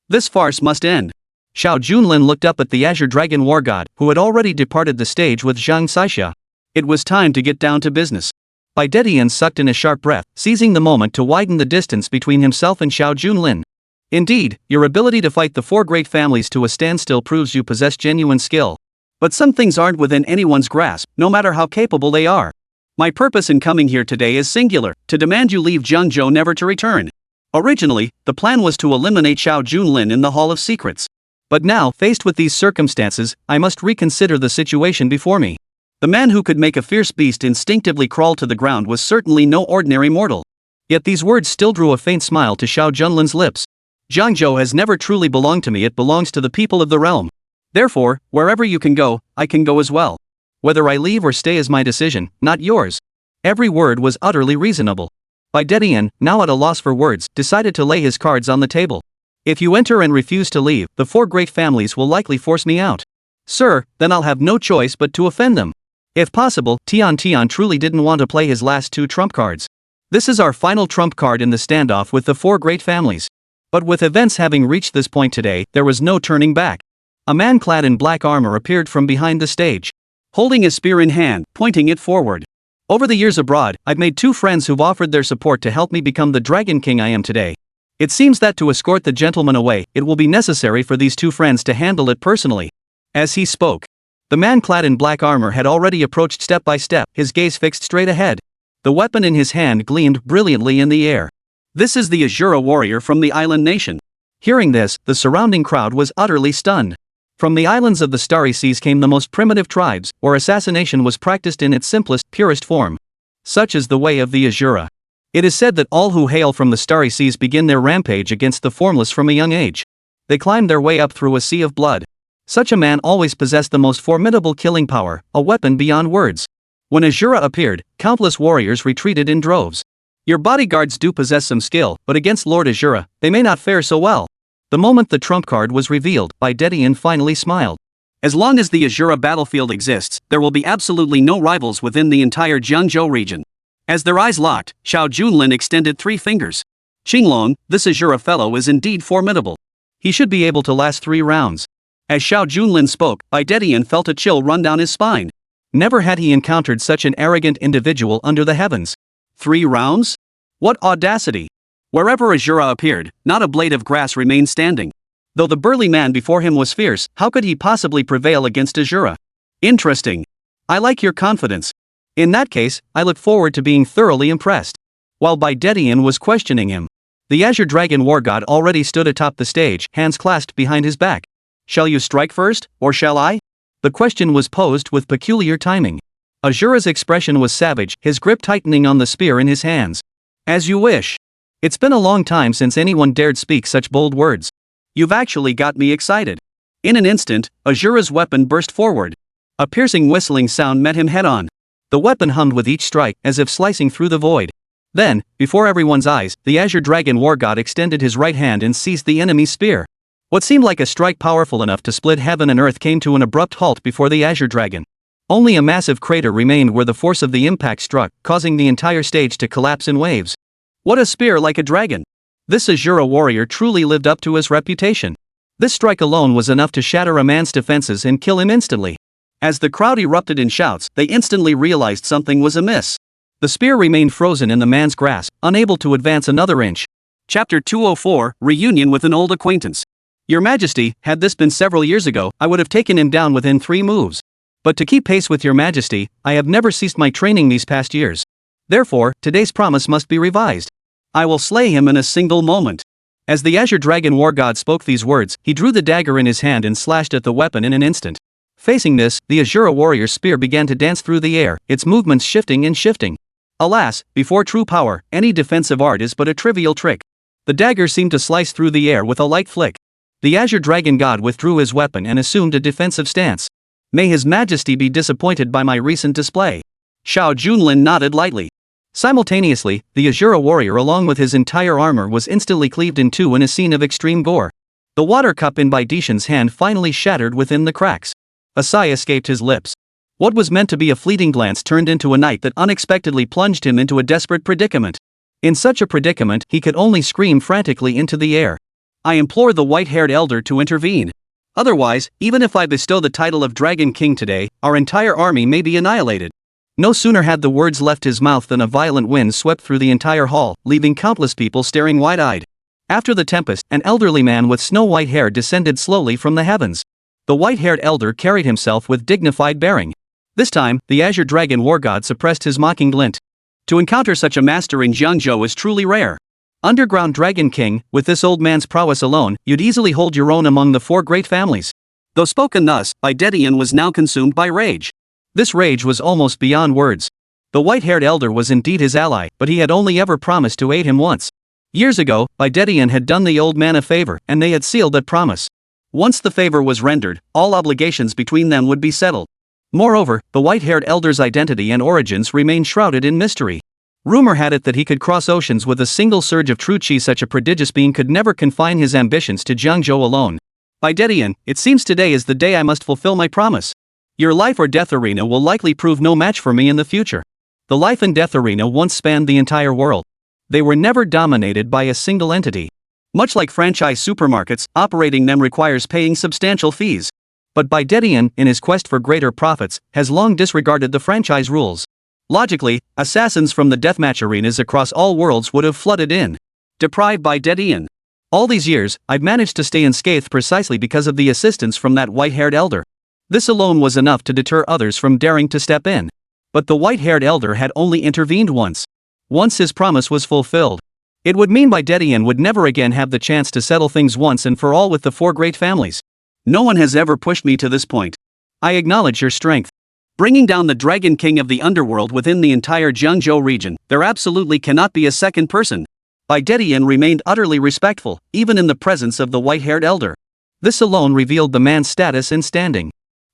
Speaker 1: This farce must end.
Speaker 2: Xiao Junlin looked up at the Azure Dragon War God, who had already departed the stage with Zhang Saixia.
Speaker 1: It was time to get down to business.
Speaker 2: Baidetian sucked in a sharp breath, seizing the moment to widen the distance between himself and Xiao Junlin. Indeed, your ability to fight the four great families to a standstill proves you possess genuine skill.
Speaker 1: But some things aren't within anyone's grasp, no matter how capable they are. My purpose in coming here today is singular, to demand you leave Jiangzhou never to return. Originally, the plan was to eliminate Xiao Junlin in the Hall of Secrets.
Speaker 2: But now, faced with these circumstances, I must reconsider the situation before me.
Speaker 1: The man who could make a fierce beast instinctively crawl to the ground was certainly no ordinary mortal.
Speaker 2: Yet these words still drew a faint smile to Xiao Junlin's lips.
Speaker 1: Jiangzhou has never truly belonged to me, it belongs to the people of the realm. Therefore, wherever you can go, I can go as well.
Speaker 2: Whether I leave or stay is my decision, not yours. Every word was utterly reasonable. Baidetian, now at a loss for words, decided to lay his cards on the table. If you enter and refuse to leave, the four great families will likely force me out. Sir, then I'll have no choice but to offend them. If possible, Tian truly didn't want to play his last two trump cards. This is our final trump card in the standoff with the four great families. But with events having reached this point today, there was no turning back. A man clad in black armor appeared from behind the stage,
Speaker 1: holding a spear in hand, pointing it forward. Over the years abroad, I've made two friends who've offered their support to help me become the Dragon King I am today. It seems that to escort the gentleman away, it will be necessary for these two friends to handle it personally. As he spoke, the man clad in black armor had already approached step by step, his gaze fixed straight ahead. The weapon in his hand gleamed brilliantly in the air. This is the Azura warrior from the island nation.
Speaker 2: Hearing this, the surrounding crowd was utterly stunned. From the islands of the Starry Seas came the most primitive tribes, where assassination was practiced in its simplest, purest form. Such is the way of the Azura. It is said that all who hail from the Starry Seas begin their rampage against the formless from a young age. They climb their way up through a sea of blood. Such a man always possessed the most formidable killing power, a weapon beyond words. When Azura appeared, countless warriors retreated in droves. Your bodyguards do possess some skill, but against Lord Azura, they may not fare so well. The moment the trump card was revealed, Baidetian finally smiled.
Speaker 1: As long as the Azura battlefield exists, there will be absolutely no rivals within the entire Jiangzhou region. As their eyes locked, Xiao Junlin extended 3 fingers. Qinglong, this Azura fellow is indeed formidable. He should be able to last 3 rounds. As Xiao Junlin spoke, Baidetian felt a chill run down his spine.
Speaker 2: Never had he encountered such an arrogant individual under the heavens.
Speaker 1: 3 rounds? What audacity! Wherever Azura appeared, not a blade of grass remained standing. Though the burly man before him was fierce, how could he possibly prevail against Azura? Interesting. I like your confidence. In that case, I look forward to being thoroughly impressed. While Baidetian was questioning him, the Azure Dragon War God already stood atop the stage, hands clasped behind his back. Shall you strike first, or shall I? The question was posed with peculiar timing. Azura's expression was savage, his grip tightening on the spear in his hands. As you wish. It's been a long time since anyone dared speak such bold words. You've actually got me excited. In an instant, Azura's weapon burst forward. A piercing whistling sound met him head-on. The weapon hummed with each strike, as if slicing through the void. Then, before everyone's eyes, the Azure Dragon War God extended his right hand and seized the enemy's spear. What seemed like a strike powerful enough to split heaven and earth came to an abrupt halt before the Azure Dragon. Only a massive crater remained where the force of the impact struck, causing the entire stage to collapse in waves. What a spear like a dragon! This Azura warrior truly lived up to his reputation. This strike alone was enough to shatter a man's defenses and kill him instantly. As the crowd erupted in shouts, they instantly realized something was amiss. The spear remained frozen in the man's grasp, unable to advance another inch. Chapter 204, Reunion with an Old Acquaintance. Your Majesty, had this been several years ago, I would have taken him down within 3 moves. But to keep pace with Your Majesty, I have never ceased my training these past years. Therefore, today's promise must be revised. I will slay him in a single moment. As the Azure Dragon War God spoke these words, he drew the dagger in his hand and slashed at the weapon in an instant. Facing this, the Azura warrior's spear began to dance through the air, its movements shifting and shifting. Alas, before true power, any defensive art is but a trivial trick. The dagger seemed to slice through the air with a light flick. The Azure Dragon God withdrew his weapon and assumed a defensive stance. May His Majesty be disappointed by my recent display. Xiao Junlin nodded lightly.
Speaker 2: Simultaneously, the Azura warrior along with his entire armor was instantly cleaved in two in a scene of extreme gore. The water cup in Baidixian's hand finally shattered within the cracks. A sigh escaped his lips. What was meant to be a fleeting glance turned into a night that unexpectedly plunged him into a desperate predicament. In such a predicament, he could only scream frantically into the air. I implore the white-haired elder to intervene. Otherwise, even if I bestow the title of Dragon King today, our entire army may be annihilated. No sooner had the words left his mouth than a violent wind swept through the entire hall, leaving countless people staring wide-eyed. After the tempest, an elderly man with snow-white hair descended slowly from the heavens. The white-haired elder carried himself with dignified bearing. This time, the Azure Dragon war god suppressed his mocking glint. To encounter such a master in Jiangzhou is truly rare. Underground Dragon King, with this old man's prowess alone, you'd easily hold your own among the four great families. Though spoken thus, Baidixian was now consumed by rage. This rage was almost beyond words. The white-haired elder was indeed his ally, but he had only ever promised to aid him once. Years ago, Baidixian had done the old man a favor, and they had sealed that promise. Once the favor was rendered, all obligations between them would be settled. Moreover, the white-haired elder's identity and origins remained shrouded in mystery. Rumor had it that he could cross oceans with a single surge of true chi. Such a prodigious being could never confine his ambitions to Jiangzhou alone. Baidixian, it seems today is the day I must fulfill my promise. Your life or death arena will likely prove no match for me in the future. The life and death arena once spanned the entire world. They were never dominated by a single entity. Much like franchise supermarkets, operating them requires paying substantial fees. But Baidixian, in his quest for greater profits, has long disregarded the franchise rules. Logically, assassins from the deathmatch arenas across all worlds would have flooded in. Deprived Baidixian. All these years, I've managed to stay unscathed precisely because of the assistance from that white-haired elder. This alone was enough to deter others from daring to step in. But the white-haired elder had only intervened once. Once his promise was fulfilled. It would mean Baidixian would never again have the chance to settle things once and for all with the four great families. No one has ever pushed me to this point. I acknowledge your strength. Bringing down the Dragon King of the underworld within the entire Jiangzhou region, there absolutely cannot be a second person. Baidixian remained utterly respectful, even in the presence of the white-haired elder. This alone revealed the man's status and standing.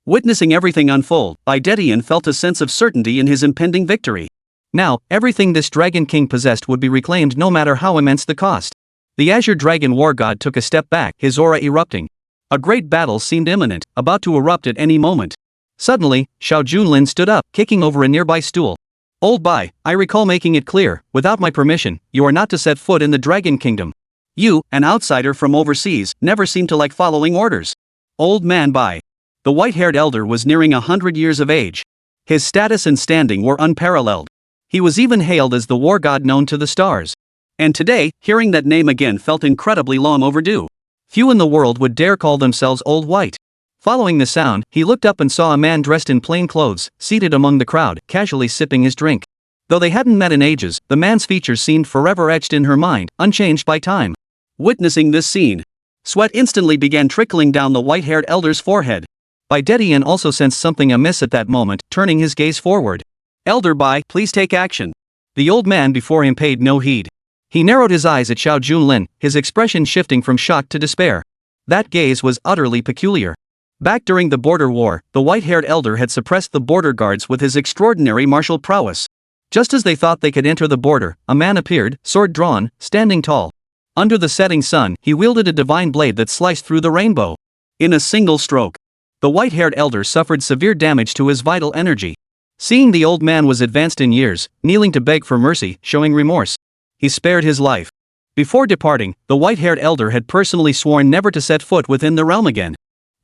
Speaker 2: Witnessing everything unfold, Baidixian felt a sense of certainty in his impending victory. Now, everything this Dragon King possessed would be reclaimed no matter how immense the cost. The Azure Dragon war god took a step back, his aura erupting. A great battle seemed imminent, about to erupt at any moment. Suddenly, Xiao Junlin stood up, kicking over a nearby stool. Old Bai, I recall making it clear, without my permission, you are not to set foot in the Dragon Kingdom. You, an outsider from overseas, never seem to like following orders. Old man Bai. The white-haired elder was nearing 100 years of age. His status and standing were unparalleled. He was even hailed as the war god known to the stars. And today, hearing that name again felt incredibly long overdue. Few in the world would dare call themselves Old White. Following the sound, he looked up and saw a man dressed in plain clothes, seated among the crowd, casually sipping his drink. Though they hadn't met in ages, the man's features seemed forever etched in her mind, unchanged by time. Witnessing this scene, sweat instantly began trickling down the white-haired elder's forehead. Baidixian also sensed something amiss at that moment, turning his gaze forward. Elder Bai, please take action. The old man before him paid no heed. He narrowed his eyes at Xiao Junlin, his expression shifting from shock to despair. That gaze was utterly peculiar. Back during the border war, the white-haired elder had suppressed the border guards with his extraordinary martial prowess. Just as they thought they could enter the border, a man appeared, sword drawn, standing tall. Under the setting sun, he wielded a divine blade that sliced through the rainbow. In a single stroke, the white-haired elder suffered severe damage to his vital energy. Seeing the old man was advanced in years, kneeling to beg for mercy, showing remorse, he spared his life. Before departing, the white-haired elder had personally sworn never to set foot within the realm again.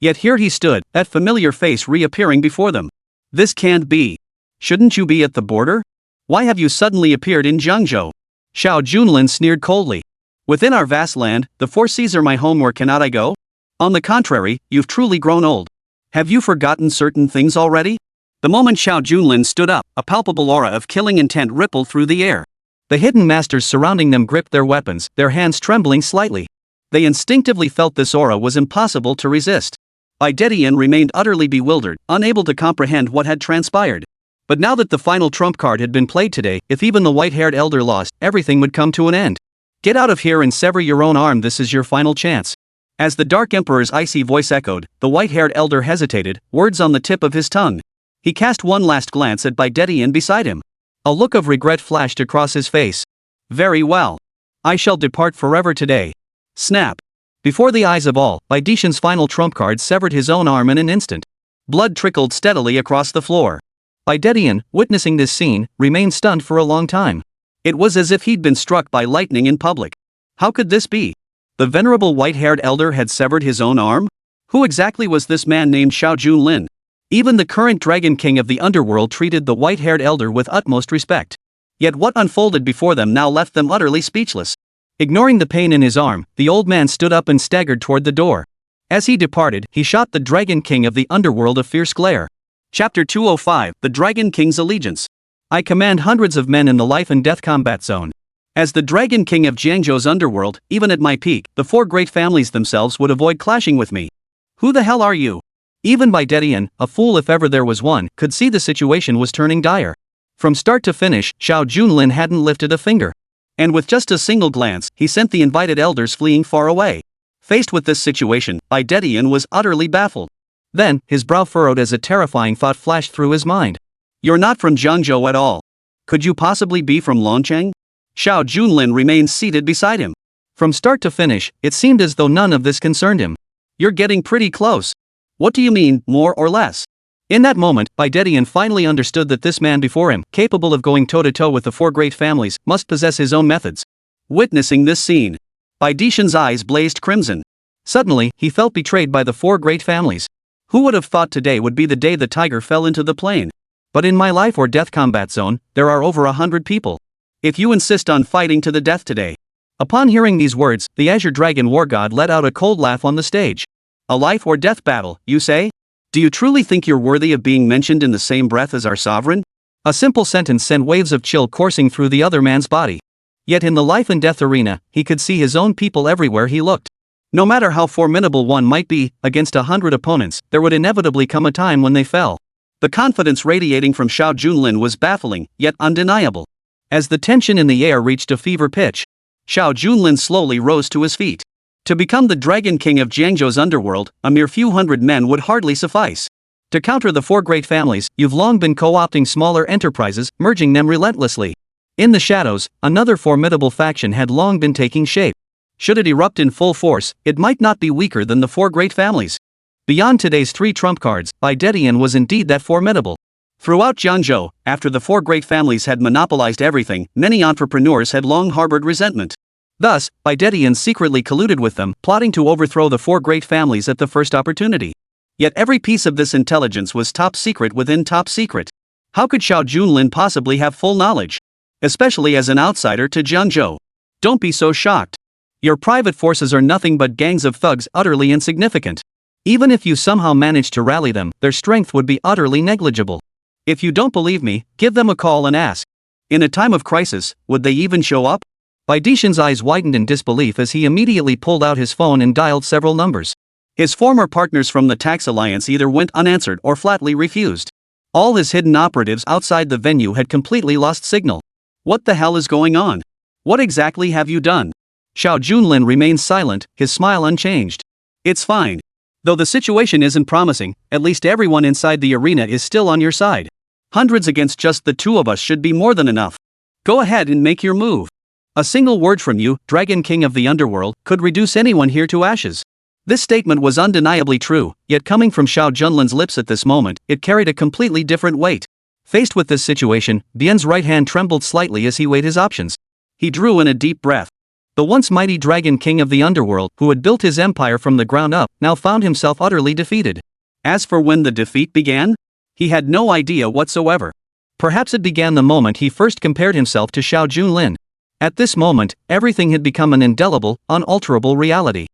Speaker 2: Yet here he stood, that familiar face reappearing before them. This can't be. Shouldn't you be at the border? Why have you suddenly appeared in Jiangzhou? Xiao Junlin sneered coldly. Within our vast land, the four seas are my home, where cannot I go? On the contrary, you've truly grown old. Have you forgotten certain things already? The moment Xiao Junlin stood up, a palpable aura of killing intent rippled through the air. The hidden masters surrounding them gripped their weapons, their hands trembling slightly. They instinctively felt this aura was impossible to resist. Baidixian remained utterly bewildered, unable to comprehend what had transpired. But now that the final trump card had been played today, if even the white-haired elder lost, everything would come to an end. Get out of here and sever your own arm, this is your final chance. As the Dark Emperor's icy voice echoed, the white-haired elder hesitated, words on the tip of his tongue. He cast one last glance at Baidixian beside him. A look of regret flashed across his face. Very well. I shall depart forever today. Snap. Before the eyes of all, Baidishan's final trump card severed his own arm in an instant. Blood trickled steadily across the floor. Baidetian, witnessing this scene, remained stunned for a long time. It was as if he'd been struck by lightning in public. How could this be? The venerable white-haired elder had severed his own arm? Who exactly was this man named Xiao Junlin? Even the current Dragon King of the underworld treated the white-haired elder with utmost respect. Yet what unfolded before them now left them utterly speechless. Ignoring the pain in his arm, the old man stood up and staggered toward the door. As he departed, he shot the Dragon King of the underworld a fierce glare. Chapter 205, The Dragon King's Allegiance. I command hundreds of men in the life and death combat zone. As the Dragon King of Jiangzhou's underworld, even at my peak, the four great families themselves would avoid clashing with me. Who the hell are you? Even Baidetian, a fool if ever there was one, could see the situation was turning dire. From start to finish, Xiao Junlin hadn't lifted a finger. And with just a single glance, he sent the invited elders fleeing far away. Faced with this situation, Baidetian was utterly baffled. Then, his brow furrowed as a terrifying thought flashed through his mind. You're not from Jiangzhou at all. Could you possibly be from Longcheng? Xiao Junlin remained seated beside him. From start to finish, it seemed as though none of this concerned him. You're getting pretty close. What do you mean, more or less? In that moment, Baidetian finally understood that this man before him, capable of going toe-to-toe with the four great families, must possess his own methods. Witnessing this scene, Baidetian's eyes blazed crimson. Suddenly, he felt betrayed by the four great families. Who would have thought today would be the day the tiger fell into the plain? But in my life or death combat zone, there are over 100 people. If you insist on fighting to the death today. Upon hearing these words, the Azure Dragon War God let out a cold laugh on the stage. A life or death battle, you say? Do you truly think you're worthy of being mentioned in the same breath as our sovereign? A simple sentence sent waves of chill coursing through the other man's body. Yet in the life and death arena, he could see his own people everywhere he looked. No matter how formidable one might be, against 100 opponents, there would inevitably come a time when they fell. The confidence radiating from Xiao Junlin was baffling, yet undeniable. As the tension in the air reached a fever pitch, Xiao Junlin slowly rose to his feet. To become the Dragon King of Jiangzhou's underworld, a mere few hundred men would hardly suffice. To counter the four great families, you've long been co-opting smaller enterprises, merging them relentlessly. In the shadows, another formidable faction had long been taking shape. Should it erupt in full force, it might not be weaker than the four great families. Beyond today's three trump cards, Baidetian was indeed that formidable. Throughout Jiangzhou, after the four great families had monopolized everything, many entrepreneurs had long harbored resentment. Thus, Baidetian secretly colluded with them, plotting to overthrow the four great families at the first opportunity. Yet every piece of this intelligence was top secret within top secret. How could Xiao Junlin possibly have full knowledge? Especially as an outsider to Jiangzhou. Don't be so shocked. Your private forces are nothing but gangs of thugs utterly insignificant. Even if you somehow managed to rally them, their strength would be utterly negligible. If you don't believe me, give them a call and ask. In a time of crisis, would they even show up? Baidetian's eyes widened in disbelief as he immediately pulled out his phone and dialed several numbers. His former partners from the tax alliance either went unanswered or flatly refused. All his hidden operatives outside the venue had completely lost signal. What the hell is going on? What exactly have you done? Xiao Junlin remained silent, his smile unchanged. It's fine. Though the situation isn't promising, at least everyone inside the arena is still on your side. Hundreds against just the two of us should be more than enough. Go ahead and make your move. A single word from you, Dragon King of the Underworld, could reduce anyone here to ashes. This statement was undeniably true, yet coming from Xiao Junlin's lips at this moment, it carried a completely different weight. Faced with this situation, Bian's right hand trembled slightly as he weighed his options. He drew in a deep breath. The once mighty Dragon King of the Underworld, who had built his empire from the ground up, now found himself utterly defeated. As for when the defeat began? He had no idea whatsoever. Perhaps it began the moment he first compared himself to Xiao Junlin. At this moment, everything had become an indelible, unalterable reality.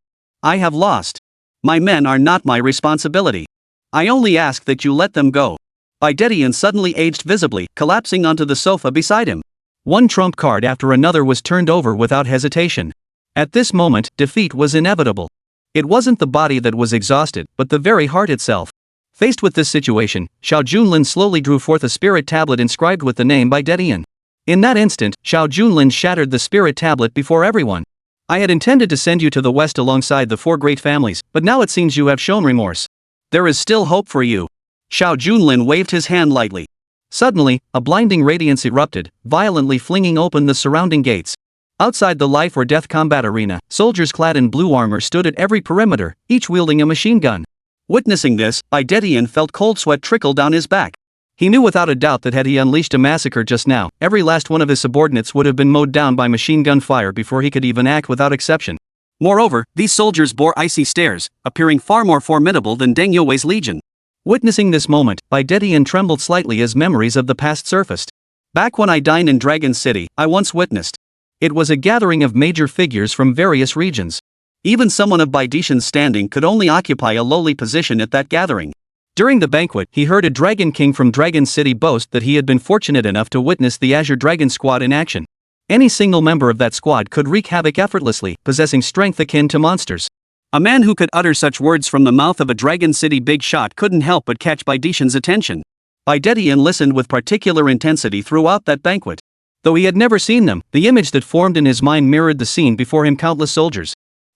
Speaker 2: I have lost. My men are not my responsibility. I only ask that you let them go. Baidetian suddenly aged visibly, collapsing onto the sofa beside him. One trump card after another was turned over without hesitation. At this moment, defeat was inevitable. It wasn't the body that was exhausted, but the very heart itself. Faced with this situation, Xiao Junlin slowly drew forth a spirit tablet inscribed with the name Baidetian. In that instant, Xiao Junlin shattered the spirit tablet before everyone. I had intended to send you to the west alongside the four great families, but now it seems you have shown remorse. There is still hope for you. Xiao Junlin waved his hand lightly. Suddenly, a blinding radiance erupted, violently flinging open the surrounding gates. Outside the life or death combat arena, soldiers clad in blue armor stood at every perimeter, each wielding a machine gun.
Speaker 1: Witnessing this, Baidetian felt cold sweat trickle down his back.
Speaker 2: He knew without a doubt that had he unleashed a massacre just now, every last one of his subordinates would have been mowed down by machine gun fire before he could even act without exception.
Speaker 1: Moreover, these soldiers bore icy stares, appearing far more formidable than Deng Youwei's legion.
Speaker 2: Witnessing this moment, Baidetian trembled slightly as memories of the past surfaced.
Speaker 1: Back when I dined in Dragon City, I once witnessed.
Speaker 2: It was a gathering of major figures from various regions.
Speaker 1: Even someone of Baidetian's standing could only occupy a lowly position at that gathering.
Speaker 2: During the banquet, he heard a Dragon King from Dragon City boast that he had been fortunate enough to witness the Azure Dragon Squad in action. Any single member of that squad could wreak havoc effortlessly, possessing strength akin to monsters.
Speaker 1: A man who could utter such words from the mouth of a Dragon City big shot couldn't help but catch Baidetian's attention. Baidetian listened with particular intensity throughout that banquet.
Speaker 2: Though he had never seen them, the image that formed in his mind mirrored the scene before him: countless soldiers.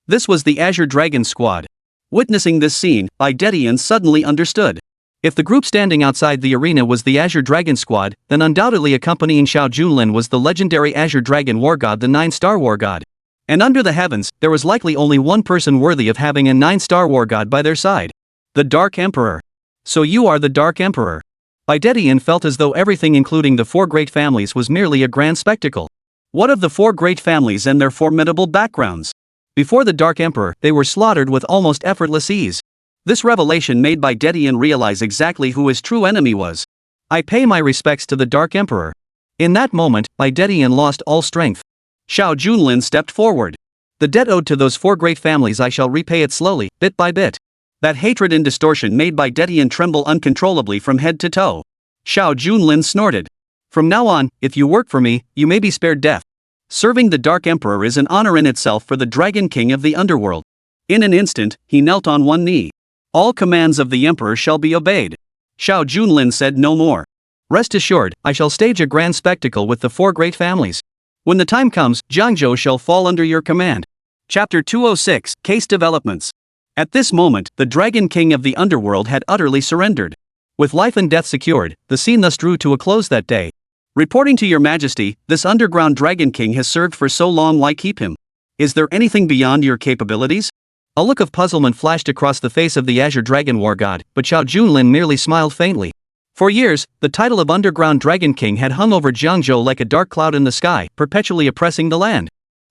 Speaker 1: This was the Azure Dragon Squad. Witnessing this scene, Baidetian suddenly understood.
Speaker 2: If the group standing outside the arena was the Azure Dragon Squad, then undoubtedly accompanying Xiao Junlin was the legendary Azure Dragon War God, the 9-star War God. And under the heavens, there was likely only one person worthy of having a 9-star War God by their side. The Dark Emperor. So you are the Dark Emperor. Baidetian felt as though everything, including the 4 great families, was merely a grand spectacle.
Speaker 1: What of the 4 great families and their formidable backgrounds?
Speaker 2: Before the Dark Emperor, they were slaughtered with almost effortless ease.
Speaker 1: This revelation made Baidetian realize exactly who his true enemy was.
Speaker 2: I pay my respects to the Dark Emperor. In that moment, Baidetian lost all strength.
Speaker 1: Xiao Junlin stepped forward.
Speaker 2: The debt owed to those 4 great families, I shall repay it slowly, bit by bit.
Speaker 1: That hatred and distortion made Baidetian tremble uncontrollably from head to toe. Xiao Junlin snorted.
Speaker 2: From now on, if you work for me, you may be spared death.
Speaker 1: Serving the Dark Emperor is an honor in itself for the Dragon King of the Underworld. In an instant, he knelt on one knee. All commands of the Emperor shall be obeyed. Xiao Junlin said no more.
Speaker 2: Rest assured, I shall stage a grand spectacle with the 4 great families.
Speaker 1: When the time comes, Jiangzhou shall fall under your command. Chapter 206, Case Developments. At this moment, the Dragon King of the Underworld had utterly surrendered.
Speaker 2: With life and death secured, the scene thus drew to a close that day.
Speaker 1: Reporting to your majesty, this underground Dragon King has served for so long, why keep him? Is there anything beyond your capabilities?
Speaker 2: A look of puzzlement flashed across the face of the Azure Dragon War God, but Xiao Junlin merely smiled faintly. For years, the title of Underground Dragon King had hung over Jiangzhou like a dark cloud in the sky, perpetually oppressing the land.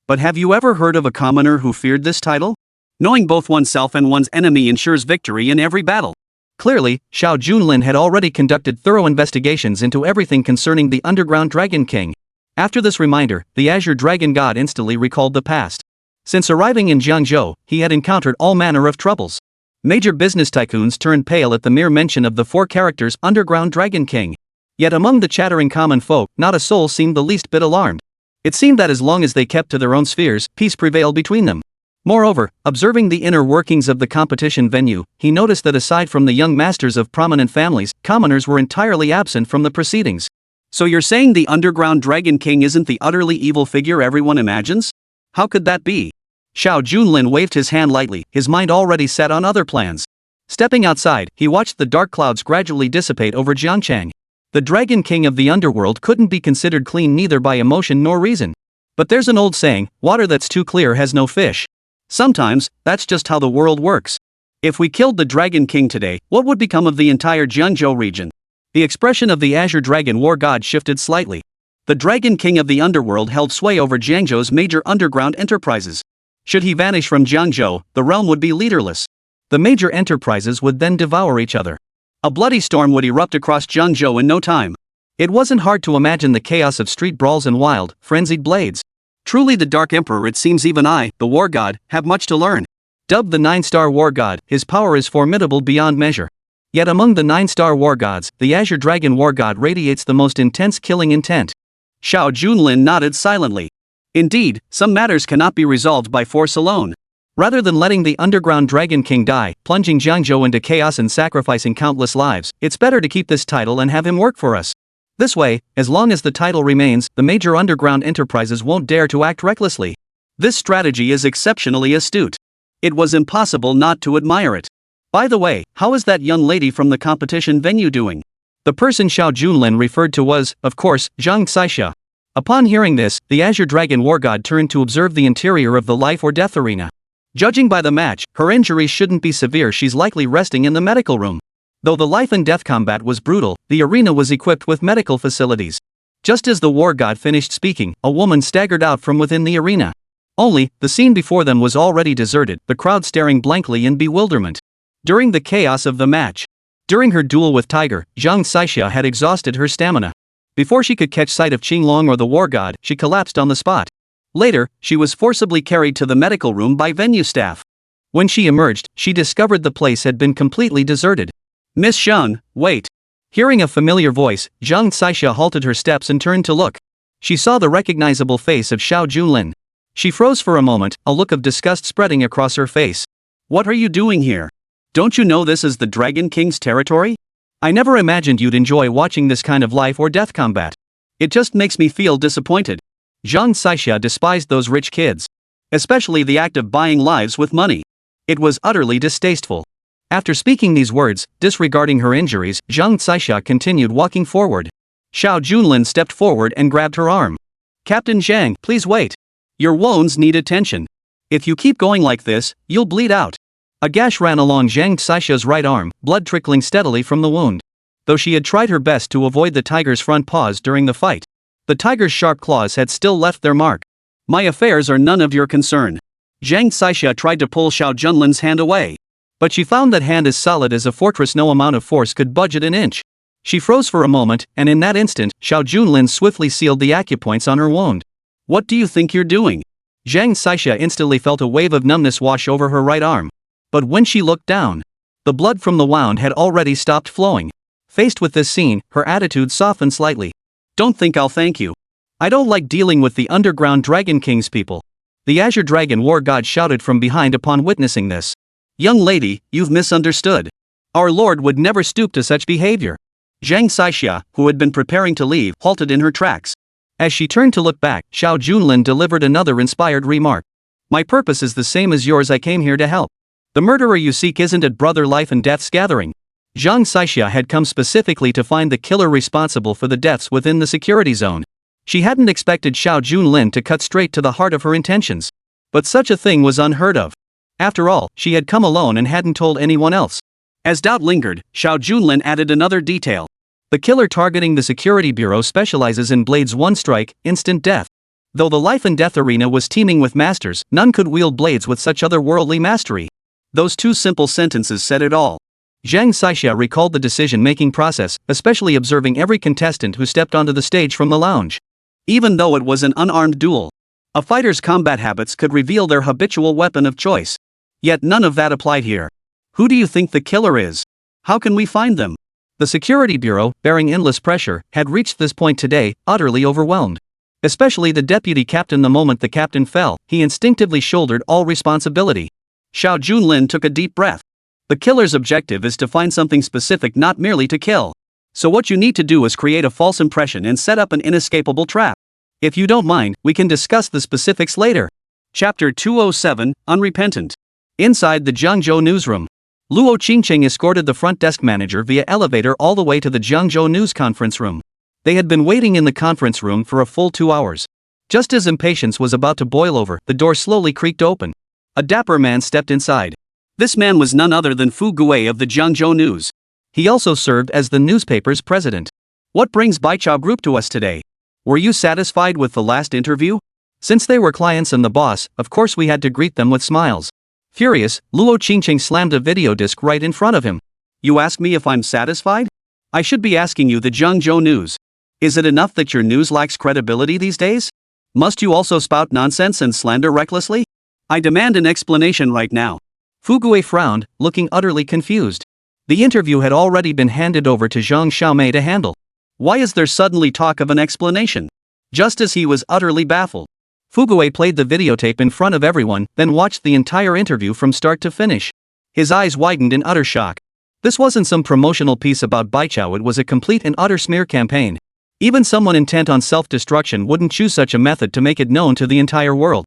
Speaker 1: But have you ever heard of a commoner who feared this title? Knowing both oneself and one's enemy ensures victory in every battle.
Speaker 2: Clearly, Xiao Junlin had already conducted thorough investigations into everything concerning the Underground Dragon King. After this reminder, the Azure Dragon God instantly recalled the past. Since arriving in Jiangzhou, he had encountered all manner of troubles. Major business tycoons turned pale at the mere mention of the 4 characters Underground Dragon King. Yet among the chattering common folk, not a soul seemed the least bit alarmed. It seemed that as long as they kept to their own spheres, peace prevailed between them. Moreover, observing the inner workings of the competition venue, he noticed that aside from the young masters of prominent families, commoners were entirely absent from the proceedings.
Speaker 1: So you're saying the Underground Dragon King isn't the utterly evil figure everyone imagines? How could that be? Xiao Junlin waved his hand lightly, his mind already set on other plans. Stepping outside, he watched the dark clouds gradually dissipate over Jiangcheng. The Dragon King of the Underworld couldn't be considered clean neither by emotion nor reason. But there's an old saying, water that's too clear has no fish. Sometimes, that's just how the world works. If we killed the Dragon King today, what would become of the entire Jiangzhou region? The expression of the Azure Dragon War God shifted slightly. The Dragon King of the Underworld held sway over Jiangzhou's major underground enterprises. Should he vanish from Jiangzhou, the realm would be leaderless. The major enterprises would then devour each other. A bloody storm would erupt across Jiangzhou in no time. It wasn't hard to imagine the chaos of street brawls and wild, frenzied blades. Truly the Dark Emperor, it seems even I, the War God, have much to learn. Dubbed the 9-star War God, his power is formidable beyond measure. Yet among the 9-star War Gods, the Azure Dragon War God radiates the most intense killing intent. Xiao Junlin nodded silently. Indeed, some matters cannot be resolved by force alone. Rather than letting the Underground Dragon King die, plunging Jiangzhou into chaos and sacrificing countless lives, it's better to keep this title and have him work for us. This way, as long as the title remains, the major underground enterprises won't dare to act recklessly. This strategy is exceptionally astute. It was impossible not to admire it. By the way, how is that young lady from the competition venue doing?
Speaker 2: The person Xiao Junlin referred to was, of course, Zhang Caixia. Upon hearing this, the Azure Dragon War God turned to observe the interior of the life or death arena. Judging by the match, her injuries shouldn't be severe. She's likely resting in the medical room. Though the life and death combat was brutal, the arena was equipped with medical facilities. Just as the war god finished speaking, a woman staggered out from within the arena. Only, the scene before them was already deserted, the crowd staring blankly in bewilderment. During the chaos of the match. During her duel with Tiger, Zhang Caixia had exhausted her stamina. Before she could catch sight of Qinglong or the war god, she collapsed on the spot. Later, she was forcibly carried to the medical room by venue staff. When she emerged, she discovered the place had been completely deserted. "Miss Zhang, wait." Hearing a familiar voice, Zhang Caixia halted her steps and turned to look. She saw the recognizable face of Xiao Junlin. She froze for a moment, a look of disgust spreading across her face. "What are you doing here? Don't you know this is the Dragon King's territory? I never imagined you'd enjoy watching this kind of life or death combat. It just makes me feel disappointed." Zhang Caixia despised those rich kids. Especially the act of buying lives with money. It was utterly distasteful. After speaking these words, disregarding her injuries, Zhang Caixia continued walking forward. Xiao Junlin stepped forward and grabbed her arm. "Captain Zhang, please wait. Your wounds need attention. If you keep going like this, you'll bleed out." A gash ran along Zhang Caixia's right arm, blood trickling steadily from the wound. Though she had tried her best to avoid the tiger's front paws during the fight, the tiger's sharp claws had still left their mark. "My affairs are none of your concern." Zhang Caixia tried to pull Xiao Junlin's hand away. But she found that hand as solid as a fortress. No amount of force could budge it an inch. She froze for a moment, and in that instant, Xiao Junlin swiftly sealed the acupoints on her wound. "What do you think you're doing?" Zhang Caixia instantly felt a wave of numbness wash over her right arm. But when she looked down, the blood from the wound had already stopped flowing. Faced with this scene, her attitude softened slightly. "Don't think I'll thank you. I don't like dealing with the underground Dragon King's people." The Azure Dragon War God shouted from behind upon witnessing this. "Young lady, you've misunderstood. Our lord would never stoop to such behavior." Zhang Caixia, who had been preparing to leave, halted in her tracks. As she turned to look back, Xiao Junlin delivered another inspired remark. "My purpose is the same as yours. I came here to help. The murderer you seek isn't at Brother Life and Death's gathering." Zhang Caixia had come specifically to find the killer responsible for the deaths within the security zone. She hadn't expected Xiao Junlin to cut straight to the heart of her intentions. But such a thing was unheard of. After all, she had come alone and hadn't told anyone else. As doubt lingered, Xiao Junlin added another detail. "The killer targeting the security bureau specializes in blades one strike, instant death." Though the life and death arena was teeming with masters, none could wield blades with such otherworldly mastery. Those two simple sentences said it all. Zhang Caixia recalled the decision-making process, especially observing every contestant who stepped onto the stage from the lounge. Even though it was an unarmed duel, a fighter's combat habits could reveal their habitual weapon of choice. Yet none of that applied here. Who do you think the killer is? How can we find them? The security bureau, bearing endless pressure, had reached this point today, utterly overwhelmed. Especially the deputy captain. The moment the captain fell, he instinctively shouldered all responsibility. Xiao Junlin took a deep breath. The killer's objective is to find something specific, not merely to kill. So what you need to do is create a false impression and set up an inescapable trap. If you don't mind, we can discuss the specifics later. Chapter 207, Unrepentant. Inside the Jiangzhou newsroom, Luo Qingcheng escorted the front desk manager via elevator all the way to the Jiangzhou news conference room. They had been waiting in the conference room for a full 2 hours. Just as impatience was about to boil over, the door slowly creaked open. A dapper man stepped inside. This man was none other than Fu Gui of the Jiangzhou News. He also served as the newspaper's president. "What brings Baichao Group to us today? Were you satisfied with the last interview?" Since they were clients and the boss, of course we had to greet them with smiles. Furious, Luo Qingcheng slammed a video disc right in front of him. "You ask me if I'm satisfied? I should be asking you the Jiangzhou News. Is it enough that your news lacks credibility these days? Must you also spout nonsense and slander recklessly? I demand an explanation right now." Fu Gui frowned, looking utterly confused. The interview had already been handed over to Zhang Xiaomei to handle. Why is there suddenly talk of an explanation? Just as he was utterly baffled, Fu Gui played the videotape in front of everyone, then watched the entire interview from start to finish. His eyes widened in utter shock. This wasn't some promotional piece about Baichao, it was a complete and utter smear campaign. Even someone intent on self-destruction wouldn't choose such a method to make it known to the entire world.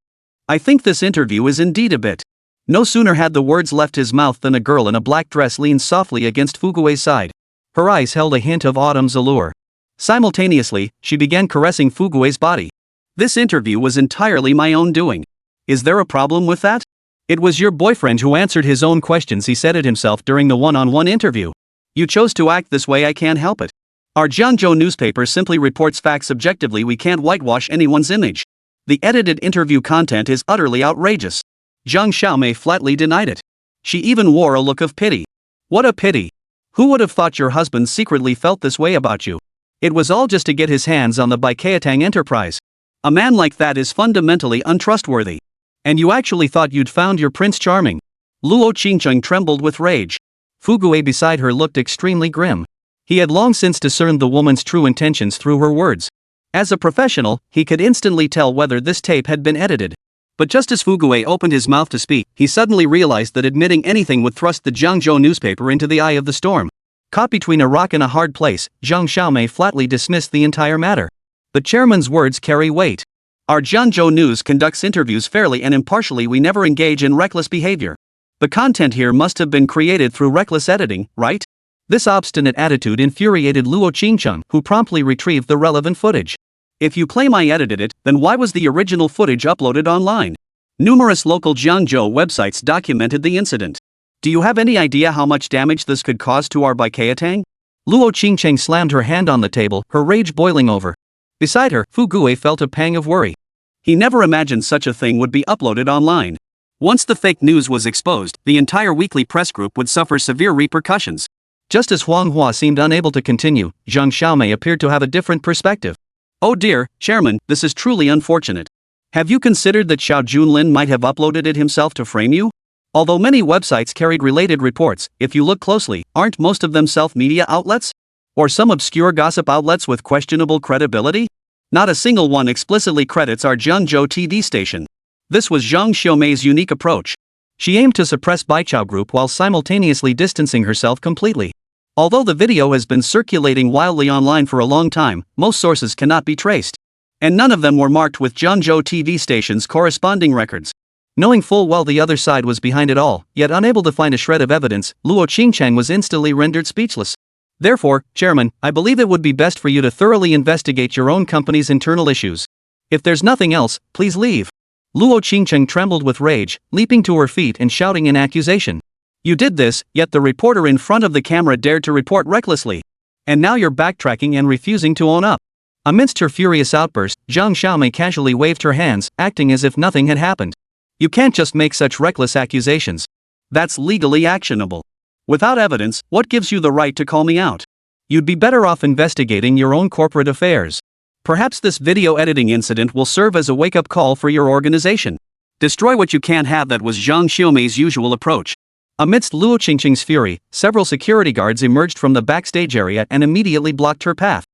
Speaker 2: "I think this interview is indeed a bit." No sooner had the words left his mouth than a girl in a black dress leaned softly against Fu Gui's side. Her eyes held a hint of autumn's allure. Simultaneously, she began caressing Fugue's body.
Speaker 1: This interview was entirely my own doing. Is there a problem with that?
Speaker 2: It was your boyfriend who answered his own questions, he said it himself during the one-on-one interview.
Speaker 1: You chose to act this way, I can't help it. Our Jiangzhou newspaper simply reports facts objectively, we can't whitewash anyone's image. The edited interview content is utterly outrageous. Zhang Xiaomei flatly denied it. She even wore a look of pity. What a pity. Who would have thought your husband secretly felt this way about you? It was all just to get his hands on the Baikatang enterprise. A man like that is fundamentally untrustworthy.
Speaker 2: And you actually thought you'd found your Prince Charming?
Speaker 1: Luo Qingcheng trembled with rage.
Speaker 2: Fugue beside her looked extremely grim. He had long since discerned the woman's true intentions through her words. As a professional, he could instantly tell whether this tape had been edited. But just as Fugue opened his mouth to speak, he suddenly realized that admitting anything would thrust the Jiangzhou newspaper into the eye of the storm. Caught between a rock and a hard place, Zhang Xiaomei flatly dismissed the entire matter. The chairman's words carry weight.
Speaker 1: Our Jiangzhou News conducts interviews fairly and impartially. We never engage in reckless behavior. The content here must have been created through reckless editing, right?
Speaker 2: This obstinate attitude infuriated Luo Qingcheng, who promptly retrieved the relevant footage.
Speaker 1: If you claim I edited it, then why was the original footage uploaded online? Numerous local Jiangzhou websites documented the incident. Do you have any idea how much damage this could cause to our Baikatang?
Speaker 2: Luo Qingcheng slammed her hand on the table, her rage boiling over. Beside her, Fugue felt a pang of worry.
Speaker 1: He never imagined such a thing would be uploaded online. Once the fake news was exposed, the entire weekly press group would suffer severe repercussions.
Speaker 2: Just as Huang Hua seemed unable to continue, Zhang Xiaomei appeared to have a different perspective.
Speaker 1: Oh dear, Chairman, this is truly unfortunate. Have you considered that Xiao Junlin might have uploaded it himself to frame you? Although many websites carried related reports, if you look closely, aren't most of them self-media outlets? Or some obscure gossip outlets with questionable credibility? Not a single one explicitly credits our Jiangzhou TV station. This was Zhang Xiaomei's unique approach.
Speaker 2: She aimed to suppress Baichao Group while simultaneously distancing herself completely. Although the video has been circulating wildly online for a long time, most sources cannot be traced. And none of them were marked with Jiangzhou TV station's corresponding records. Knowing full well the other side was behind it all, yet unable to find a shred of evidence, Luo Qingcheng was instantly rendered speechless. Therefore, Chairman, I believe it would be best for you to thoroughly investigate your own company's internal issues. If there's nothing else, please leave. Luo Qingcheng trembled with rage, leaping to her feet and shouting in accusation. You did this, yet the reporter in front of the camera dared to report recklessly. And now you're backtracking and refusing to own up. Amidst her furious outburst, Zhang Xiaomei casually waved her hands, acting as if nothing had happened. You can't just make such reckless accusations.
Speaker 1: That's legally actionable. Without evidence, what gives you the right to call me out?
Speaker 2: You'd be better off investigating your own corporate affairs.
Speaker 1: Perhaps this video editing incident will serve as a wake-up call for your organization. Destroy what you can't have. That was Zhang Xiaomei's usual approach.
Speaker 2: Amidst Luo Qingcheng's fury, several security guards emerged from the backstage area and immediately blocked her path.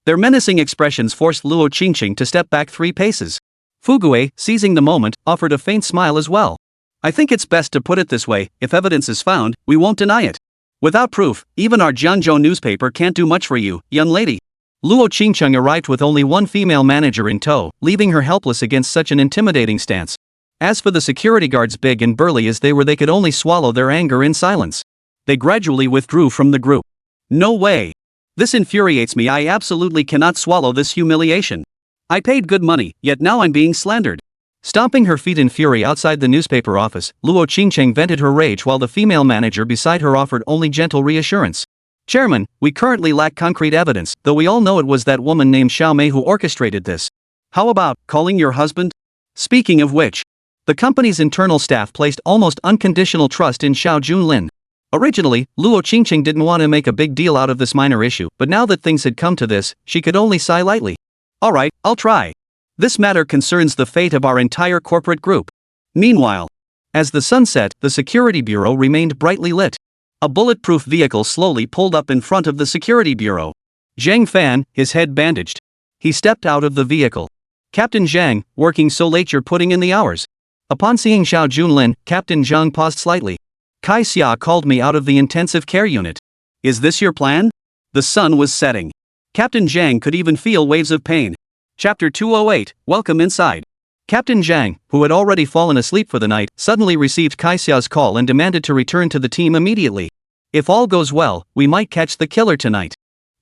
Speaker 2: Their menacing expressions forced Luo Qingcheng to step back 3 paces. Fugue, seizing the moment, offered a faint smile as well.
Speaker 1: I think it's best to put it this way, if evidence is found, we won't deny it. Without proof, even our Jiangzhou newspaper can't do much for you, young lady.
Speaker 2: Luo Qingcheng arrived with only one female manager in tow, leaving her helpless against such an intimidating stance. As for the security guards, big and burly as they were, they could only swallow their anger in silence.
Speaker 1: They gradually withdrew from the group. No way. This infuriates me. I absolutely cannot swallow this humiliation. I paid good money, yet now I'm being slandered.
Speaker 2: Stomping her feet in fury outside the newspaper office, Luo Qingcheng vented her rage while the female manager beside her offered only gentle reassurance. Chairman, we currently lack concrete evidence, though we all know it was that woman named Xiaomei who orchestrated this.
Speaker 1: How about calling your husband?
Speaker 2: Speaking of which, the company's internal staff placed almost unconditional trust in Xiao Junlin. Originally, Luo Qingcheng didn't want to make a big deal out of this minor issue, but now that things had come to this, she could only sigh lightly.
Speaker 1: Alright, I'll try. This matter concerns the fate of our entire corporate group. Meanwhile,
Speaker 2: as the sun set, the security bureau remained brightly lit.
Speaker 1: A bulletproof vehicle slowly pulled up in front of the security bureau.
Speaker 2: Zhang Fan, his head bandaged. He stepped out of the vehicle. Captain Zhang, working so late you're putting in the hours. Upon seeing Xiao Junlin, Captain Zhang paused slightly. Kai Xia called me out of the intensive care unit.
Speaker 1: Is this your plan? The sun was setting. Captain Zhang could even feel waves of pain. Chapter 208, Welcome Inside.
Speaker 2: Captain Zhang, who had already fallen asleep for the night, suddenly received Kai Xia's call and demanded to return to the team immediately. If all goes well, we might catch the killer tonight.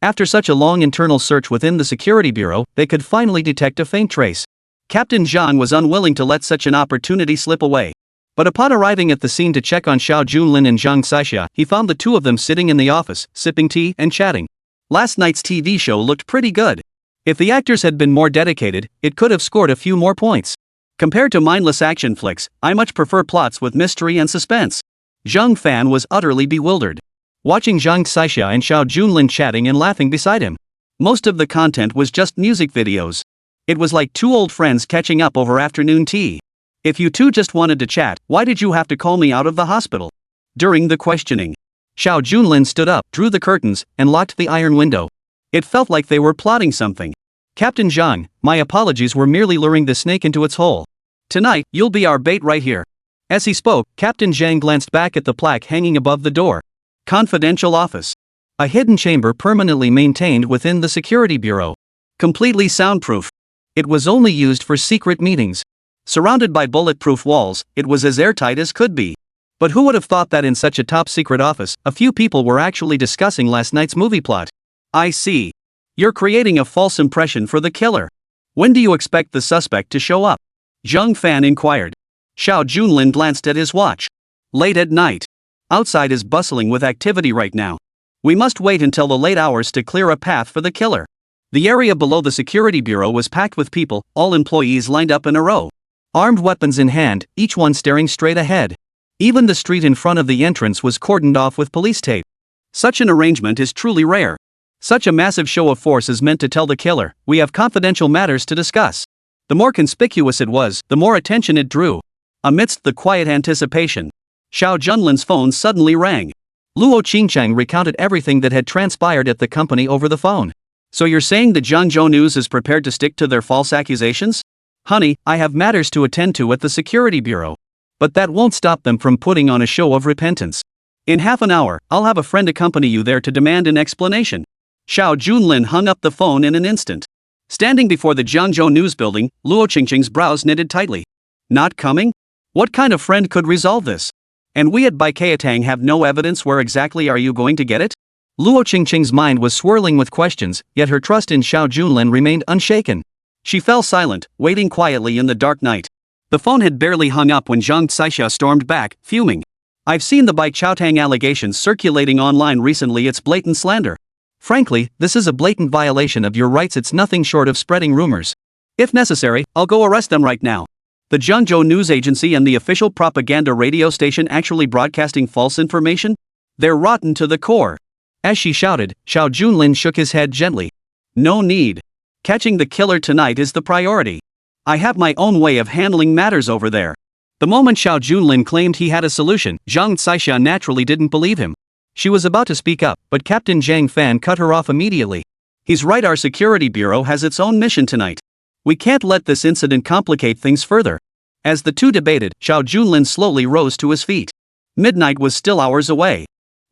Speaker 2: After such a long internal search within the security bureau, they could finally detect a faint trace. Captain Zhang was unwilling to let such an opportunity slip away. But upon arriving at the scene to check on Xiao Junlin and Zhang Xixia, he found the two of them sitting in the office, sipping tea and chatting. Last night's TV show looked pretty good. If the actors had been more dedicated, it could have scored a few more points. Compared to mindless action flicks, I much prefer plots with mystery and suspense. Zhang Fan was utterly bewildered, watching Zhang Xixia and Xiao Junlin chatting and laughing beside him. Most of the content was just music videos. It was like two old friends catching up over afternoon tea. If you two just wanted to chat, why did you have to call me out of the hospital? During the questioning, Xiao Junlin stood up, drew the curtains, and locked the iron window. It felt like they were plotting something. Captain Zhang, my apologies, were merely luring the snake into its hole. Tonight, you'll be our bait right here. As he spoke, Captain Zhang glanced back at the plaque hanging above the door. Confidential office. A hidden chamber permanently maintained within the security bureau. Completely soundproof. It was only used for secret meetings. Surrounded by bulletproof walls, it was as airtight as could be. But who would have thought that in such a top-secret office, a few people were actually discussing last night's movie plot? I see. You're creating a false impression for the killer. When do you expect the suspect to show up? Zhang Fan inquired. Xiao Junlin glanced at his watch. Late at night. Outside is bustling with activity right now. We must wait until the late hours to clear a path for the killer. The area below the security bureau was packed with people, all employees lined up in a row. Armed weapons in hand, each one staring straight ahead. Even the street in front of the entrance was cordoned off with police tape. Such an arrangement is truly rare. Such a massive show of force is meant to tell the killer, we have confidential matters to discuss. The more conspicuous it was, the more attention it drew. Amidst the quiet anticipation, Xiao Junlin's phone suddenly rang. Luo Qingcheng recounted everything that had transpired at the company over the phone. So you're saying the Jiangzhou news is prepared to stick to their false accusations? Honey, I have matters to attend to at the security bureau. But that won't stop them from putting on a show of repentance. In half an hour, I'll have a friend accompany you there to demand an explanation. Xiao Junlin hung up the phone in an instant. Standing before the Jiangzhou news building, Luo Qingcheng's brows knitted tightly. Not coming? What kind of friend could resolve this? And we at Baikatang have no evidence. Where exactly are you going to get it? Luo Qingcheng's mind was swirling with questions, yet her trust in Xiao Junlin remained unshaken. She fell silent, waiting quietly in the dark night. The phone had barely hung up when Zhang Xixia stormed back, fuming. I've seen the Baikatang allegations circulating online recently. It's blatant slander. Frankly, this is a blatant violation of your rights. It's nothing short of spreading rumors. If necessary, I'll go arrest them right now. The Jiangzhou news agency and the official propaganda radio station actually broadcasting false information? They're rotten to the core. As she shouted, Xiao Junlin shook his head gently. No need. Catching the killer tonight is the priority. I have my own way of handling matters over there. The moment Xiao Junlin claimed he had a solution, Zhang Xixia naturally didn't believe him. She was about to speak up, but Captain Zhang Fan cut her off immediately. He's right, our security bureau has its own mission tonight. We can't let this incident complicate things further. As the two debated, Xiao Junlin slowly rose to his feet. Midnight was still hours away.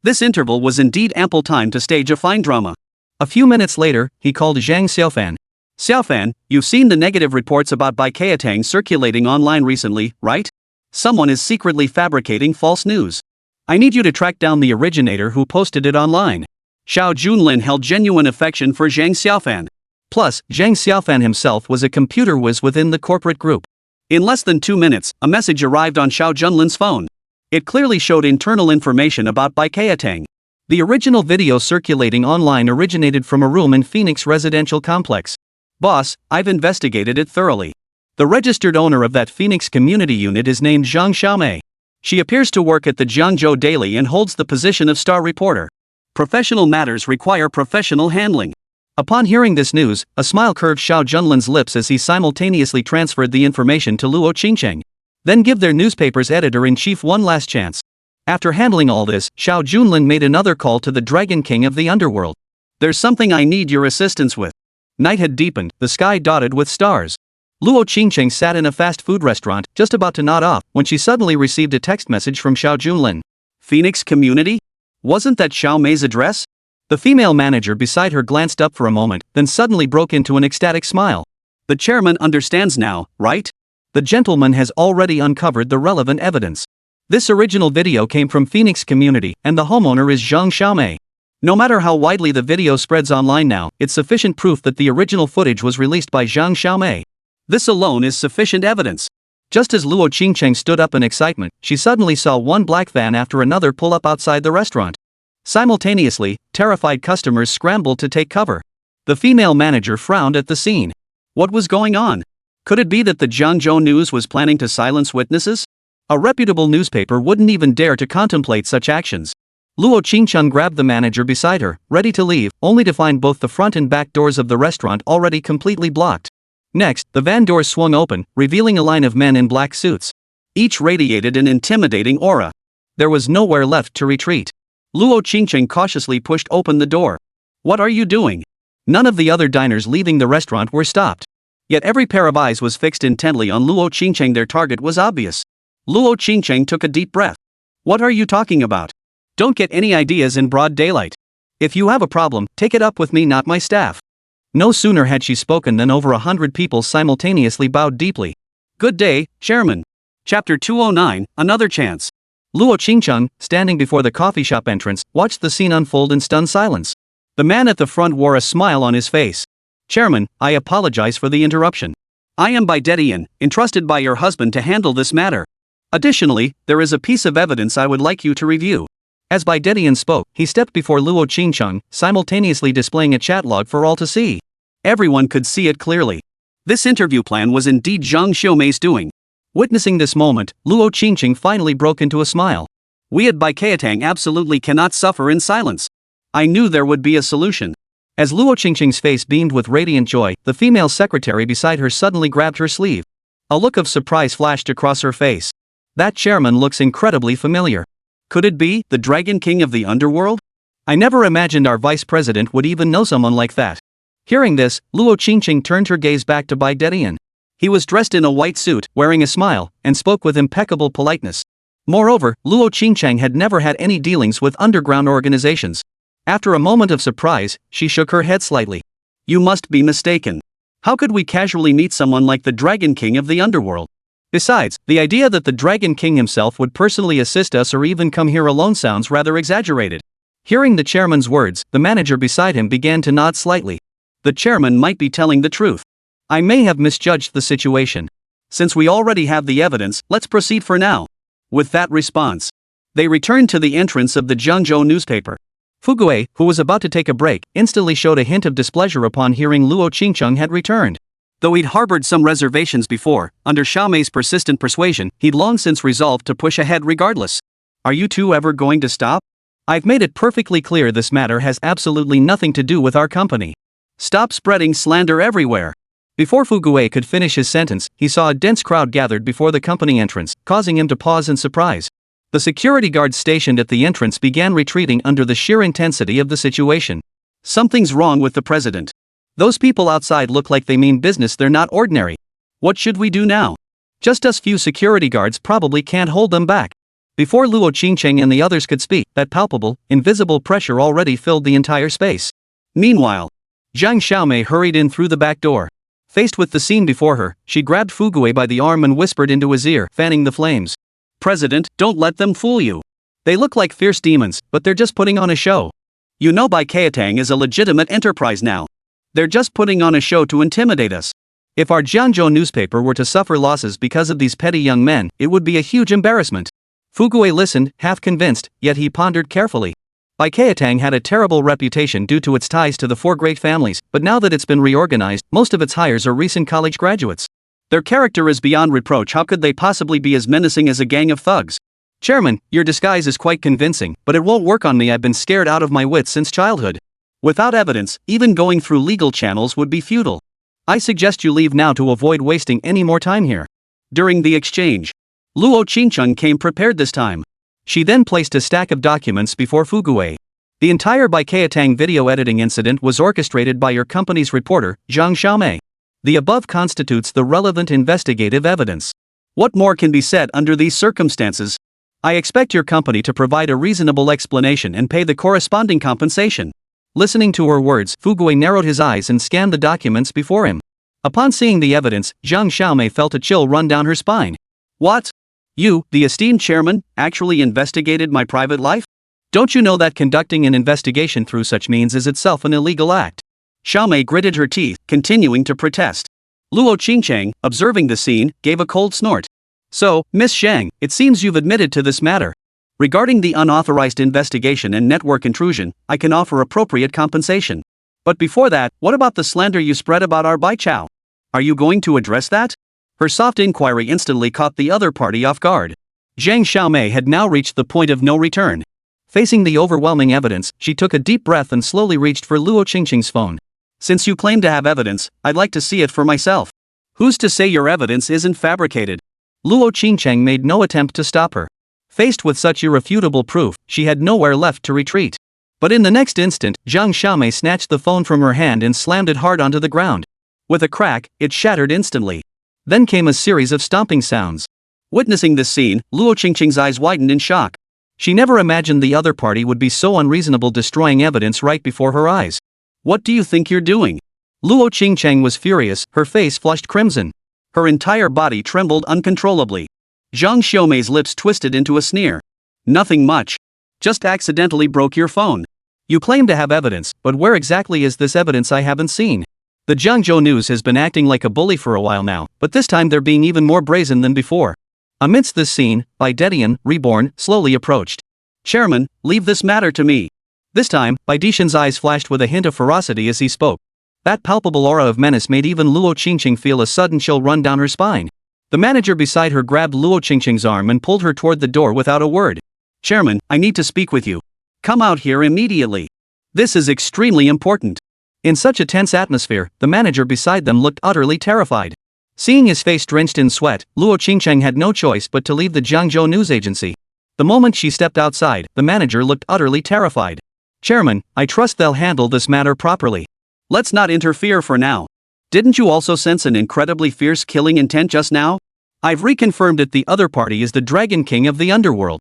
Speaker 2: This interval was indeed ample time to stage a fine drama. A few minutes later, he called Zhang Xiaofan. Xiaofan, you've seen the negative reports about Baikatang circulating online recently, right? Someone is secretly fabricating false news. I need you to track down the originator who posted it online. Xiao Junlin held genuine affection for Zhang Xiaofan. Plus, Zhang Xiaofan himself was a computer whiz within the corporate group. In less than 2 minutes, a message arrived on Xiao Junlin's phone. It clearly showed internal information about Baikatang. The original video circulating online originated from a room in Phoenix residential complex. Boss, I've investigated it thoroughly. The registered owner of that Phoenix community unit is named Zhang Xiaomei. She appears to work at the Jiangzhou Daily and holds the position of star reporter. Professional matters require professional handling. Upon hearing this news, a smile curved Xiao Junlin's lips as he simultaneously transferred the information to Luo Qingcheng. Then give their newspaper's editor-in-chief one last chance. After handling all this, Xiao Junlin made another call to the Dragon King of the underworld. There's something I need your assistance with. Night had deepened, the sky dotted with stars. Luo Qingcheng sat in a fast food restaurant, just about to nod off, when she suddenly received a text message from Xiao Junlin. Phoenix Community? Wasn't that Xiao Mei's address? The female manager beside her glanced up for a moment, then suddenly broke into an ecstatic smile. The chairman understands now, right? The gentleman has already uncovered the relevant evidence. This original video came from Phoenix Community, and the homeowner is Zhang Xiaomei. No matter how widely the video spreads online now, it's sufficient proof that the original footage was released by Zhang Xiaomei. This alone is sufficient evidence. Just as Luo Qingcheng stood up in excitement, she suddenly saw one black van after another pull up outside the restaurant. Simultaneously, terrified customers scrambled to take cover. The female manager frowned at the scene. What was going on? Could it be that the Jiangzhou news was planning to silence witnesses? A reputable newspaper wouldn't even dare to contemplate such actions. Luo Qingcheng grabbed the manager beside her, ready to leave, only to find both the front and back doors of the restaurant already completely blocked. Next, the van doors swung open, revealing a line of men in black suits. Each radiated an intimidating aura. There was nowhere left to retreat. Luo Qingcheng cautiously pushed open the door. What are you doing? None of the other diners leaving the restaurant were stopped. Yet every pair of eyes was fixed intently on Luo Qingcheng. Their target was obvious. Luo Qingcheng took a deep breath. What are you talking about? Don't get any ideas in broad daylight. If you have a problem, take it up with me, not my staff. No sooner had she spoken than over 100 people simultaneously bowed deeply. Good day, Chairman. Chapter 209, Another Chance. Luo Qingcheng, standing before the coffee shop entrance, watched the scene unfold in stunned silence. The man at the front wore a smile on his face. Chairman, I apologize for the interruption. I am Baidetian, entrusted by your husband to handle this matter. Additionally, there is a piece of evidence I would like you to review. As Baidetian spoke, he stepped before Luo Qingcheng, simultaneously displaying a chat log for all to see. Everyone could see it clearly. This interview plan was indeed Zhang Xiaomei's doing. Witnessing this moment, Luo Qingcheng finally broke into a smile. We at Baiketang absolutely cannot suffer in silence. I knew there would be a solution. As Luo Qingcheng's face beamed with radiant joy, the female secretary beside her suddenly grabbed her sleeve. A look of surprise flashed across her face. That chairman looks incredibly familiar. Could it be the Dragon King of the underworld? I never imagined our vice president would even know someone like that. Hearing this, Luo Qingcheng turned her gaze back to Baidetian. He was dressed in a white suit, wearing a smile, and spoke with impeccable politeness. Moreover, Luo Qingcheng had never had any dealings with underground organizations. After a moment of surprise, she shook her head slightly. You must be mistaken. How could we casually meet someone like the Dragon King of the underworld? Besides, the idea that the Dragon King himself would personally assist us or even come here alone sounds rather exaggerated. Hearing the chairman's words, the manager beside him began to nod slightly. The chairman might be telling the truth. I may have misjudged the situation. Since we already have the evidence, let's proceed for now. With that response, they returned to the entrance of the Jiangzhou newspaper. Fugui, who was about to take a break, instantly showed a hint of displeasure upon hearing Luo Qingcheng had returned. Though he'd harbored some reservations before, under Xiaomei's persistent persuasion, he'd long since resolved to push ahead regardless. Are you two ever going to stop? I've made it perfectly clear this matter has absolutely nothing to do with our company. Stop spreading slander everywhere. Before Fugui could finish his sentence, he saw a dense crowd gathered before the company entrance, causing him to pause in surprise. The security guards stationed at the entrance began retreating under the sheer intensity of the situation. Something's wrong with the president. Those people outside look like they mean business, they're not ordinary. What should we do now? Just us few security guards probably can't hold them back. Before Luo Qingcheng and the others could speak, that palpable, invisible pressure already filled the entire space. Meanwhile, Zhang Xiaomei hurried in through the back door. Faced with the scene before her, she grabbed Fugui by the arm and whispered into his ear, fanning the flames. President, don't let them fool you. They look like fierce demons, but they're just putting on a show. You know Baiketang is a legitimate enterprise now. They're just putting on a show to intimidate us. If our Jiangzhou newspaper were to suffer losses because of these petty young men, it would be a huge embarrassment. Fugui listened, half convinced, yet he pondered carefully. Baiketang had a terrible reputation due to its ties to the four great families, but now that it's been reorganized, most of its hires are recent college graduates. Their character is beyond reproach. How could they possibly be as menacing as a gang of thugs? Chairman, your disguise is quite convincing, but it won't work on me. I've been scared out of my wits since childhood. Without evidence, even going through legal channels would be futile. I suggest you leave now to avoid wasting any more time here. During the exchange, Luo Qingcheng came prepared this time. She then placed a stack of documents before Fugui. The entire Baiketang video editing incident was orchestrated by your company's reporter, Zhang Xiaomei. The above constitutes the relevant investigative evidence. What more can be said under these circumstances? I expect your company to provide a reasonable explanation and pay the corresponding compensation. Listening to her words, Fugui narrowed his eyes and scanned the documents before him. Upon seeing the evidence, Zhang Xiaomei felt a chill run down her spine. What?
Speaker 1: You, the esteemed chairman, actually investigated my private life? Don't you know that conducting an investigation through such means is itself an illegal act? Xiao Mei gritted her teeth, continuing to protest. Luo Qingcheng, observing the scene, gave a cold snort. So, Miss Shang, it seems you've admitted to this matter. Regarding the unauthorized investigation and network intrusion, I can offer appropriate compensation. But before that, what about the slander you spread about our Bai Chao? Are you going to address that? Her soft inquiry instantly caught the other party off guard. Zhang Xiaomei had now reached the point of no return. Facing the overwhelming evidence, she took a deep breath and slowly reached for Luo Qingcheng's phone. Since you claim to have evidence, I'd like to see it for myself. Who's to say your evidence isn't fabricated? Luo Qingcheng made no attempt to stop her. Faced with such irrefutable proof, she had nowhere left to retreat. But in the next instant, Zhang Xiaomei snatched the phone from her hand and slammed it hard onto the ground. With a crack, it shattered instantly. Then came a series of stomping sounds. Witnessing this scene, Luo Qingcheng's eyes widened in shock. She never imagined the other party would be so unreasonable, destroying evidence right before her eyes. What do you think you're doing? Luo Qingcheng was furious, her face flushed crimson. Her entire body trembled uncontrollably. Zhang Xiaomei's lips twisted into a sneer. Nothing much. Just accidentally broke your phone. You claim to have evidence, but where exactly is this evidence I haven't seen? The Jiangzhou news has been acting like a bully for a while now, but this time they're being even more brazen than before. Amidst this scene, Baidetian, reborn, slowly approached. Chairman, leave this matter to me. This time, Baidetian's eyes flashed with a hint of ferocity as he spoke. That palpable aura of menace made even Luo Qingcheng feel a sudden chill run down her spine. The manager beside her grabbed Luo Qingcheng's arm and pulled her toward the door without a word. Chairman, I need to speak with you. Come out here immediately. This is extremely important. In such a tense atmosphere, the manager beside them looked utterly terrified. Seeing his face drenched in sweat, Luo Qingcheng had no choice but to leave the Jiangzhou news agency. The moment she stepped outside, the manager looked utterly terrified. Chairman, I trust they'll handle this matter properly. Let's not interfere for now. Didn't you also sense an incredibly fierce killing intent just now? I've reconfirmed it. The other party is the Dragon King of the Underworld.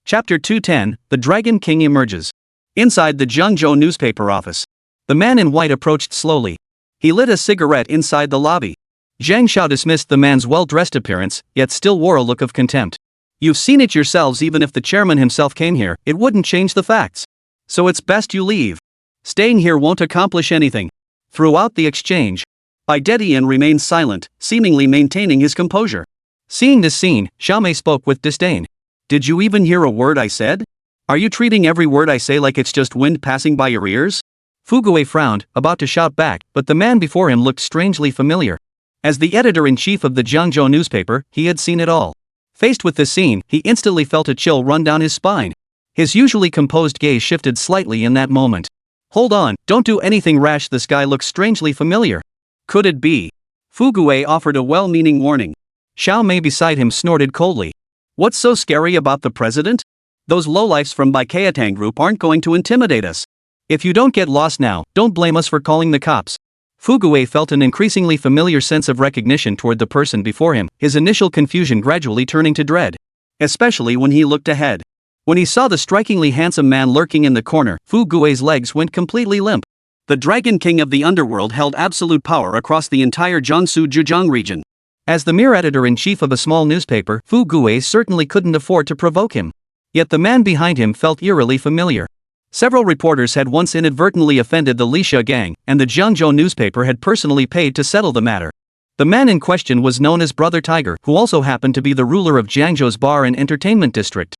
Speaker 1: Chapter 210, The Dragon King Emerges. Inside the Jiangzhou newspaper office. The man in white approached slowly. He lit a cigarette inside the lobby. Zhang Xiao dismissed the man's well-dressed appearance, yet still wore a look of contempt. You've seen it yourselves. Even if the chairman himself came here, it wouldn't change the facts. So it's best you leave. Staying here won't accomplish anything. Throughout the exchange, Baidetian remained silent, seemingly maintaining his composure. Seeing this scene, Xiaomei spoke with disdain. Did you even hear a word I said? Are you treating every word I say like it's just wind passing by your ears? Fuguei frowned, about to shout back, but the man before him looked strangely familiar. As the editor-in-chief of the Jiangzhou newspaper, he had seen it all. Faced with this scene, he instantly felt a chill run down his spine. His usually composed gaze shifted slightly in that moment. Hold on, don't do anything rash. This guy looks strangely familiar. Could it be? Fuguei offered a well-meaning warning. Xiao Mei beside him snorted coldly. What's so scary about the president? Those lowlifes from Baikayatang Group aren't going to intimidate us. If you don't get lost now, don't blame us for calling the cops. Fuguei felt an increasingly familiar sense of recognition toward the person before him, his initial confusion gradually turning to dread. Especially when he looked ahead. When he saw the strikingly handsome man lurking in the corner, Fuguei's legs went completely limp. The Dragon King of the Underworld held absolute power across the entire Jiangsu Zhejiang region. As the mere editor-in-chief of a small newspaper, Fuguei certainly couldn't afford to provoke him. Yet the man behind him felt eerily familiar. Several reporters had once inadvertently offended the Lixia gang, and the Jiangzhou newspaper had personally paid to settle the matter. The man in question was known as Brother Tiger, who also happened to be the ruler of Jiangzhou's bar and entertainment district.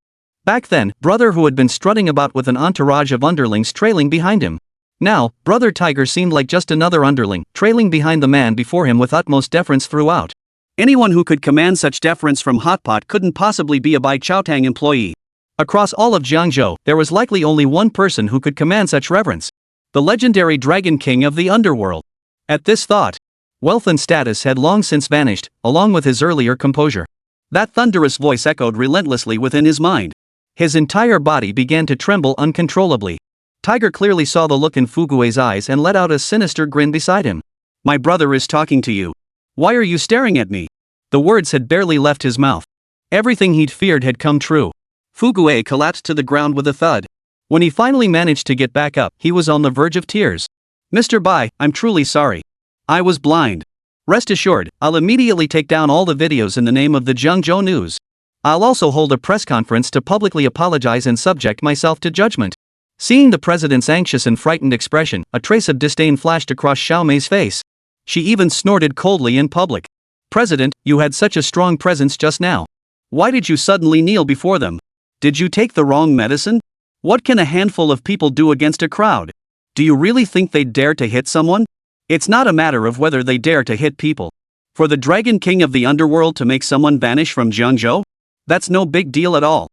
Speaker 1: Back then, Brother who had been strutting about with an entourage of underlings trailing behind him. Now, Brother Tiger seemed like just another underling, trailing behind the man before him with utmost deference throughout. Anyone who could command such deference from Hotpot couldn't possibly be a Bai Chaotang employee. Across all of Jiangzhou, there was likely only one person who could command such reverence. The legendary Dragon King of the Underworld. At this thought, wealth and status had long since vanished, along with his earlier composure. That thunderous voice echoed relentlessly within his mind. His entire body began to tremble uncontrollably. Tiger clearly saw the look in Fuguei's eyes and let out a sinister grin beside him. My brother is talking to you. Why are you staring at me? The words had barely left his mouth. Everything he'd feared had come true. Fuguei collapsed to the ground with a thud. When he finally managed to get back up, he was on the verge of tears. Mr. Bai, I'm truly sorry. I was blind. Rest assured, I'll immediately take down all the videos in the name of the Jiangzhou news.
Speaker 2: I'll also hold a press conference to publicly apologize and subject myself to judgment. Seeing the president's anxious and frightened expression, a trace of disdain flashed across Xiao Mei's face. She even snorted coldly in public. President, you had such a strong presence just now. Why did you suddenly kneel before them? Did you take the wrong medicine? What can a handful of people do against a crowd? Do you really think they'd dare to hit someone? It's not a matter of whether they dare to hit people. For the Dragon King of the underworld to make someone vanish from Jiangzhou? That's no big deal at all.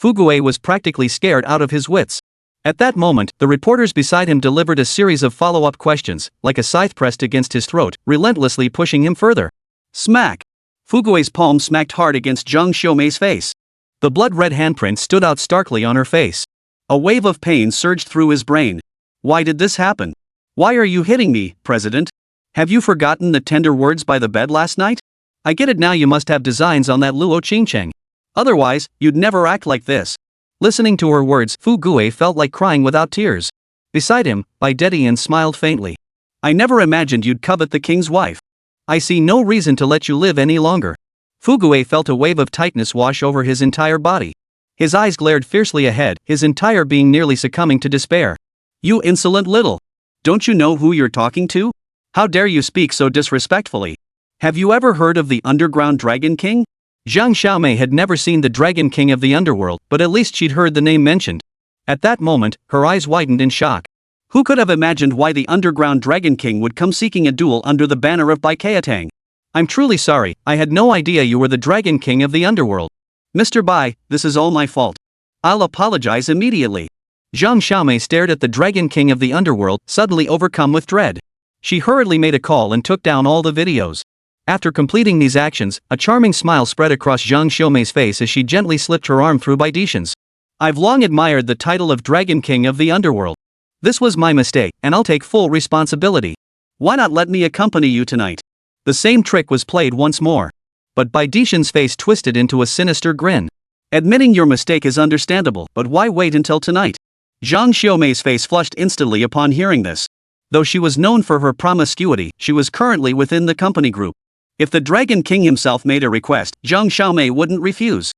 Speaker 2: Fugui was practically scared out of his wits. At that moment, the reporters beside him delivered a series of follow-up questions, like a scythe pressed against his throat, relentlessly pushing him further. Smack! Fugui's palm smacked hard against Zhang Xiaomei's face. The blood-red handprint stood out starkly on her face. A wave of pain surged through his brain. Why did this happen? Why are you hitting me, President? Have you forgotten the tender words by the bed last night? I get it now, you must have designs on that Luo Qingcheng. Otherwise, you'd never act like this. Listening to her words, Fu Gui felt like crying without tears. Beside him, Bai Dedian smiled faintly. I never imagined you'd covet the king's wife. I see no reason to let you live any longer. Fu Gui felt a wave of tightness wash over his entire body. His eyes glared fiercely ahead, his entire being nearly succumbing to despair. You insolent little! Don't you know who you're talking to? How dare you speak so disrespectfully? Have you ever heard of the underground Dragon King? Zhang Xiaomei had never seen the Dragon King of the underworld, but at least she'd heard the name mentioned. At that moment, her eyes widened in shock. Who could have imagined why the underground Dragon King would come seeking a duel under the banner of Bai Keatang? I'm truly sorry, I had no idea you were the Dragon King of the underworld. Mr. Bai, this is all my fault. I'll apologize immediately. Zhang Xiaomei stared at the Dragon King of the underworld, suddenly overcome with dread. She hurriedly made a call and took down all the videos. After completing these actions, a charming smile spread across Zhang Xiaomei's face as she gently slipped her arm through Bai Dedian's. I've long admired the title of Dragon King of the underworld. This was my mistake, and I'll take full responsibility. Why not let me accompany you tonight? The same trick was played once more. But Bai Dedian's face twisted into a sinister grin. Admitting your mistake is understandable, but why wait until tonight? Zhang Xiaomei's face flushed instantly upon hearing this. Though she was known for her promiscuity, she was currently within the company group. If the Dragon King himself made a request, Zhang Xiaomei wouldn't refuse.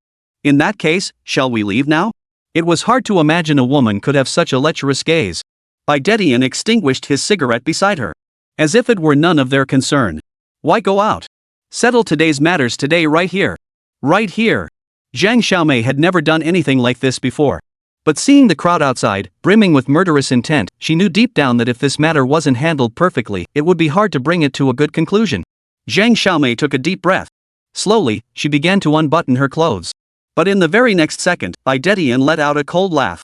Speaker 2: In that case, shall we leave now? It was hard to imagine a woman could have such a lecherous gaze. Bai Dedian extinguished his cigarette beside her. As if it were none of their concern. Why go out? Settle today's matters today right here. Right here. Zhang Xiaomei had never done anything like this before. But seeing the crowd outside, brimming with murderous intent, she knew deep down that if this matter wasn't handled perfectly, it would be hard to bring it to a good conclusion. Zhang Xiaomei took a deep breath. Slowly, she began to unbutton her clothes. But in the very next second, Bai Dedian let out a cold laugh.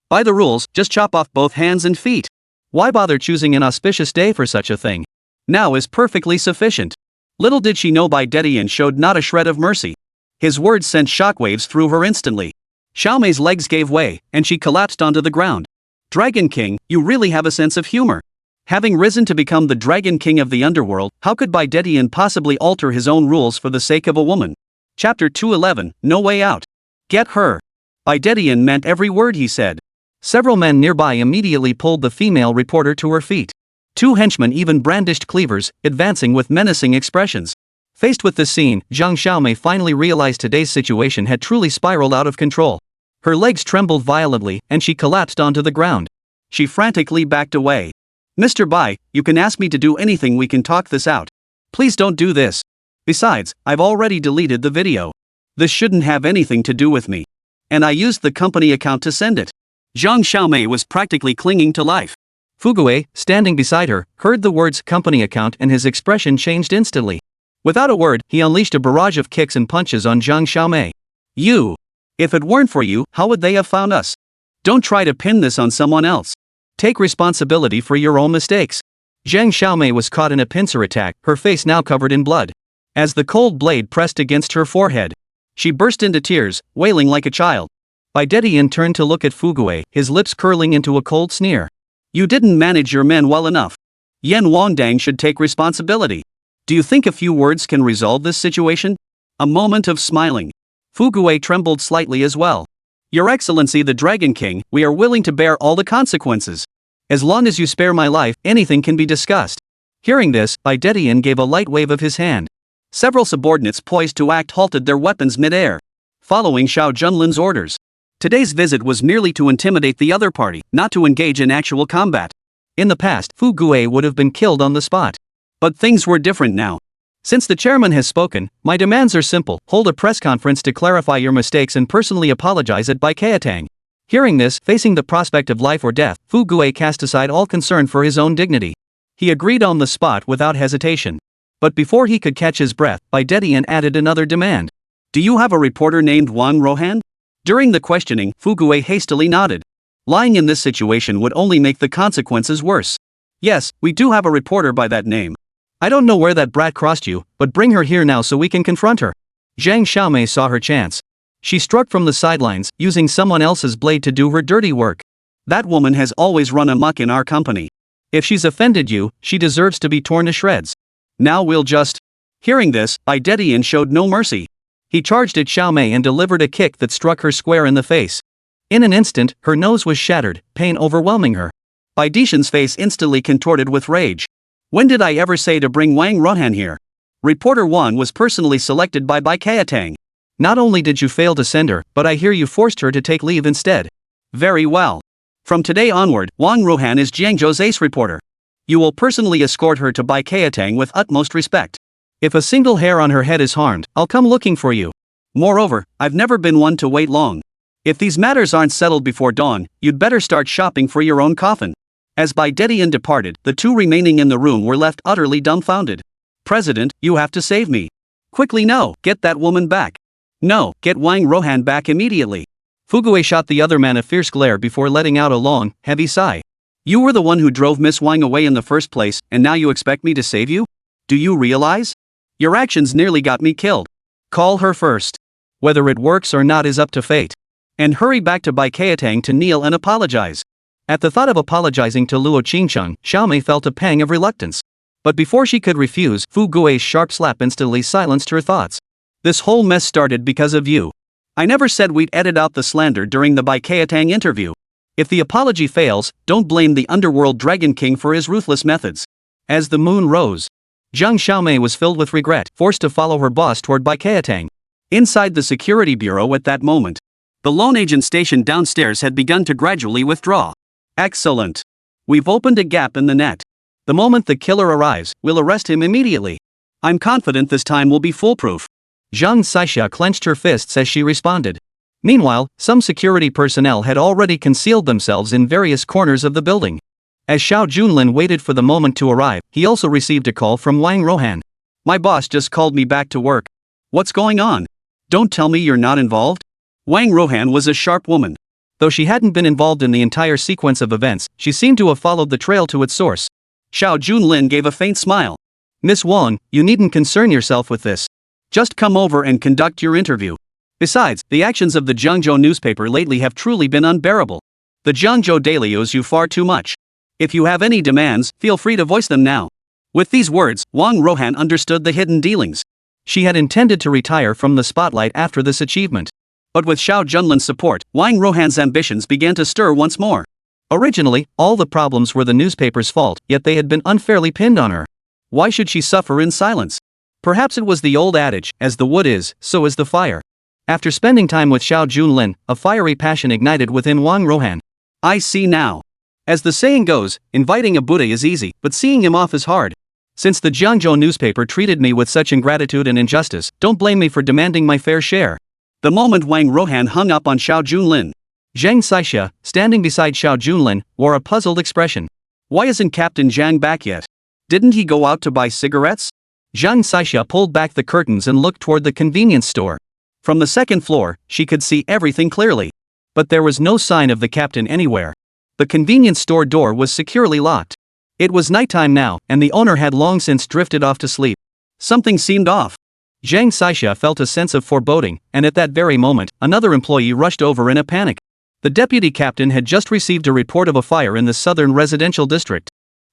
Speaker 2: By the rules, just chop off both hands and feet. Why bother choosing an auspicious day for such a thing? Now is perfectly sufficient. Little did she know Bai Dedian showed not a shred of mercy. His words sent shockwaves through her instantly. Xiaomei's legs gave way, and she collapsed onto the ground. Dragon King, you really have a sense of humor. Having risen to become the Dragon King of the underworld, how could Bai Dedian possibly alter his own rules for the sake of a woman? Chapter 211, No Way Out. Get her. Bai Dedian meant every word he said. Several men nearby immediately pulled the female reporter to her feet. Two henchmen even brandished cleavers, advancing with menacing expressions. Faced with this scene, Zhang Xiaomei finally realized today's situation had truly spiraled out of control. Her legs trembled violently, and she collapsed onto the ground. She frantically backed away. Mr. Bai, you can ask me to do anything, we can talk this out. Please don't do this. Besides, I've already deleted the video. This shouldn't have anything to do with me. And I used the company account to send it. Zhang Xiaomei was practically clinging to life. Fugui, standing beside her, heard the words company account and his expression changed instantly. Without a word, he unleashed a barrage of kicks and punches on Zhang Xiaomei. You! If it weren't for you, how would they have found us? Don't try to pin this on someone else. Take responsibility for your own mistakes. Zhang Xiaomei was caught in a pincer attack, her face now covered in blood. As the cold blade pressed against her forehead, she burst into tears, wailing like a child. Bai Dedian turned to look at Fugui, his lips curling into a cold sneer. You didn't manage your men well enough. Yan Wangdang should take responsibility. Do you think a few words can resolve this situation? A moment of smiling. Fugui trembled slightly as well. Your Excellency the Dragon King, we are willing to bear all the consequences. As long as you spare my life, anything can be discussed. Hearing this, Bai Dedian gave a light wave of his hand. Several subordinates poised to act halted their weapons mid-air.
Speaker 1: following Xiao Junlin's orders. Today's visit was merely to intimidate the other party, not to engage in actual combat.
Speaker 2: In the past, Fu Guo would have been killed on the spot.
Speaker 1: But things were different now.
Speaker 2: Since the chairman has spoken, my demands are simple: hold a press conference to clarify your mistakes and personally apologize at Baikatang. Hearing this, facing the prospect of life or death, Fu Guo cast aside all concern for his own dignity. He agreed on the spot without hesitation. But before he could catch his breath, Baidetian added another demand.
Speaker 1: Do you have a reporter named Wang Rohan? During the questioning, Fu Guo hastily nodded. Lying in this situation would only make the consequences worse. Yes, we do have a reporter by that name.
Speaker 2: I don't know where that brat crossed you, but bring her here now so we can confront her. Zhang Xiaomei saw her chance. She struck from the sidelines, using someone else's blade to do her dirty work.
Speaker 1: That woman has always run amok in our company.
Speaker 2: If she's offended you, she deserves to be torn to shreds.
Speaker 1: Now we'll just... Hearing this, Baidetian showed no mercy.
Speaker 2: He charged at Xiaomei and delivered a kick that struck her square in the face. In an instant, her nose was shattered, pain overwhelming her.
Speaker 1: Baidetian's face instantly contorted with rage. When did I ever say to bring Wang Rohan here? Reporter 1 was personally selected by Baikatang.
Speaker 2: Not only did you fail to send her, but I hear you forced her to take leave instead.
Speaker 1: Very well. From today onward, Wang Rohan is Jiangzhou's ace reporter. You will personally escort her to Baikatang with utmost respect.
Speaker 2: If a single hair on her head is harmed, I'll come looking for you.
Speaker 1: Moreover, I've never been one to wait long. If these matters aren't settled before dawn, you'd better start shopping for your own coffin. As Baidetian departed, the two remaining in the room were left utterly dumbfounded. President, you have to save me. Quickly, no, get that woman back. No, get Wang Rohan back immediately.
Speaker 2: Fu Guo shot the other man a fierce glare before letting out a long, heavy sigh.
Speaker 1: You were the one who drove Miss Wang away in the first place, and now you expect me to save you? Do you realize? Your actions nearly got me killed. Call her first.
Speaker 2: Whether it works or not is up to fate.
Speaker 1: And hurry back to Baikatang to kneel and apologize.
Speaker 2: At the thought of apologizing to Luo Qingcheng, Xiaomei felt a pang of reluctance. But before she could refuse, Fu Guo's sharp slap instantly silenced her thoughts.
Speaker 1: This whole mess started because of you. I never said we'd edit out the slander during the Baikatang interview. If the apology fails, don't blame the underworld Dragon King for his ruthless methods. As the moon rose, Zhang Xiaomei was filled with regret, forced to follow her boss toward Baikatang. Inside the security bureau at that moment, the lone agent stationed downstairs had begun to gradually withdraw. Excellent. We've opened a gap in the net. The moment the killer arrives, we'll arrest him immediately. I'm confident this time will be foolproof.
Speaker 2: Zhang Xixia clenched her fists as she responded. Meanwhile, some security personnel had already concealed themselves in various corners of the building. As Xiao Junlin waited for the moment to arrive, he also received a call from Wang Rohan.
Speaker 1: My boss just called me back to work. What's going on? Don't tell me you're not involved? Wang Rohan was a sharp woman.
Speaker 2: Though she hadn't been involved in the entire sequence of events, she seemed to have followed the trail to its source.
Speaker 1: Xiao Junlin gave a faint smile.
Speaker 2: Miss Wang, you needn't concern yourself with this.
Speaker 1: Just come over and conduct your interview. Besides, the actions of the Jiangzhou newspaper lately have truly been unbearable. The Jiangzhou daily owes you far too much. If you have any demands, feel free to voice them now. With these words, Wang Rohan understood the hidden dealings.
Speaker 2: She had intended to retire from the spotlight after this achievement.
Speaker 1: But with Xiao Junlin's support, Wang Rohan's ambitions began to stir once more.
Speaker 2: Originally, all the problems were the newspaper's fault, yet they had been unfairly pinned on her.
Speaker 1: Why should she suffer in silence?
Speaker 2: Perhaps it was the old adage, as the wood is, so is the fire. After spending time with Xiao Junlin, a fiery passion ignited within Wang Rohan.
Speaker 1: I see now. As the saying goes, inviting a Buddha is easy, but seeing him off is hard. Since the Jiangzhou newspaper treated me with such ingratitude and injustice, don't blame me for demanding my fair share. The moment Wang Rohan hung up on Xiao Junlin,
Speaker 2: Zhang Xixia, standing beside Xiao Junlin, wore a puzzled expression.
Speaker 1: Why isn't Captain Zhang back yet? Didn't he go out to buy cigarettes?
Speaker 2: Zhang Xixia pulled back the curtains and looked toward the convenience store.
Speaker 1: From the second floor, she could see everything clearly.
Speaker 2: But there was no sign of the captain anywhere. The convenience store door was securely locked. It was nighttime now, and the owner had long since drifted off to sleep.
Speaker 1: Something seemed off.
Speaker 2: Zhang Xixia felt a sense of foreboding, and at that very moment, another employee rushed over in a panic. The deputy captain had just received a report of a fire in the southern residential district.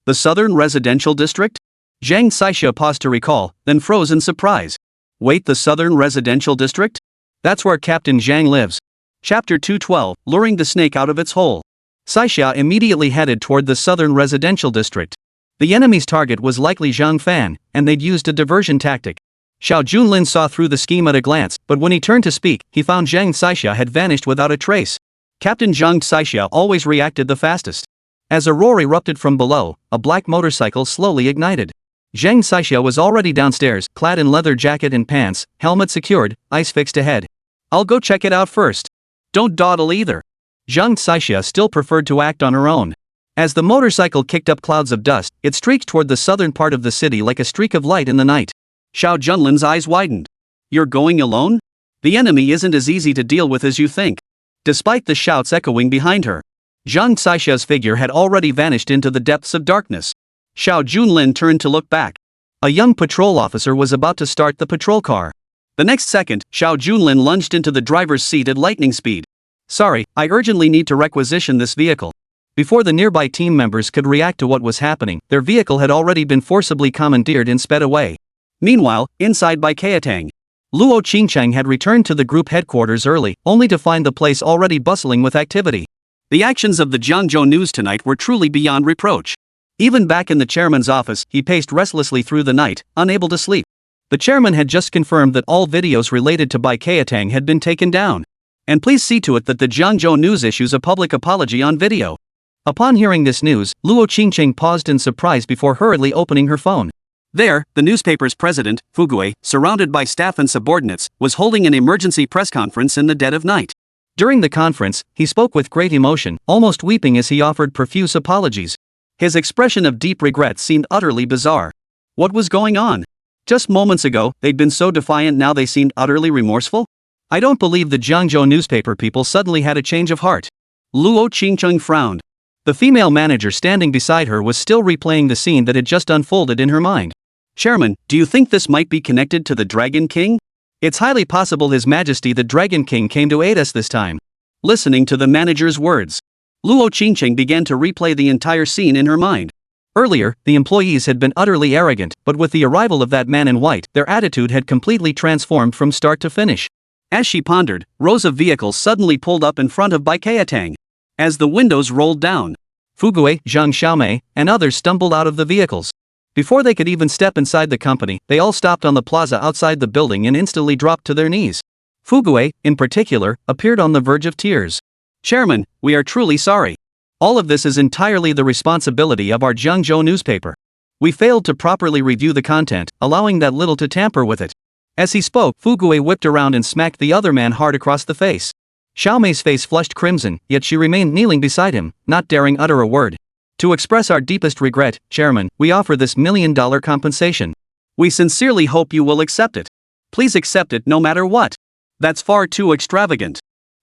Speaker 1: The southern residential district? Zhang Xixia paused to recall, then froze in surprise. Wait, the southern residential district? That's where Captain Zhang lives. Chapter 212, Luring the Snake Out of Its Hole. Xixia immediately headed toward the southern residential district. The enemy's target was likely Zhang Fan, and they'd used a diversion tactic.
Speaker 2: Xiao Junlin saw through the scheme at a glance, but when he turned to speak, he found Zhang Xixia had vanished without a trace. Captain Zhang Xixia always reacted the fastest. As a roar erupted from below, a black motorcycle slowly ignited. Zhang Xixia was already downstairs, clad in leather jacket and pants, helmet secured, eyes fixed ahead. "I'll go check it out first. Don't dawdle either." Zhang Xixia still preferred to act on her own. As the motorcycle kicked up clouds of dust, it streaked toward the southern part of the city like a streak of light in the night.
Speaker 1: Xiao Junlin's eyes widened. "You're going alone? The enemy isn't as easy to deal with as you think." Despite the shouts echoing behind her, Zhang Xixia's figure had already vanished into the depths of darkness. Xiao Junlin turned to look back. A young patrol officer was about to start the patrol car. The next second, Xiao Junlin lunged into the driver's seat at lightning speed. "Sorry, I urgently need to requisition this vehicle." Before the nearby team members could react to what was happening, their vehicle had already been forcibly commandeered and sped away. Meanwhile, inside by Xiatang, Luo Qingcheng had returned to the group headquarters early, only to find the place already bustling with activity. The actions of the Jiangzhou news tonight were truly beyond reproach. Even back in the chairman's office, he paced restlessly through the night, unable to sleep. The chairman had just confirmed that all videos related to Bai Qiatang had been taken down. And please see to it that the Jiangzhou news issues a public apology on video. Upon hearing this news, Luo Qingcheng paused in surprise before hurriedly opening her phone. There, the newspaper's president, Fugui, surrounded by staff and subordinates, was holding an emergency press conference in the dead of night. During the conference, he spoke with great emotion, almost weeping as he offered profuse apologies. His expression of deep regret seemed utterly bizarre. What was going on? Just moments ago, they'd been so defiant, now they seemed utterly remorseful? I don't believe the Jiangzhou newspaper people suddenly had a change of heart. Luo Qingcheng frowned. The female manager standing beside her was still replaying the scene that had just unfolded in her mind. "Chairman, do you think this might be connected to the Dragon King? It's highly possible His Majesty the Dragon King came to aid us this time." Listening to the manager's words, Luo Qingcheng began to replay the entire scene in her mind. Earlier, the employees had been utterly arrogant, but with the arrival of that man in white, their attitude had completely transformed from start to finish. As she pondered, rows of vehicles suddenly pulled up in front of Bai Qiatang. As the windows rolled down, Fugui, Zhang Xiaomei, and others stumbled out of the vehicles. Before they could even step inside the company, they all stopped on the plaza outside the building and instantly dropped to their knees. Fugui, in particular, appeared on the verge of tears. "Chairman, we are truly sorry. All of this is entirely the responsibility of our Jiangzhou newspaper. We failed to properly review the content, allowing that little to tamper with it." As he spoke, Fugui whipped around and smacked the other man hard across the face. Xiaomei's face flushed crimson, yet she remained kneeling beside him, not daring utter a word. "To express our deepest regret, Chairman, we offer this $1 million compensation. We sincerely hope you will accept it. Please accept it no matter what. That's far too extravagant."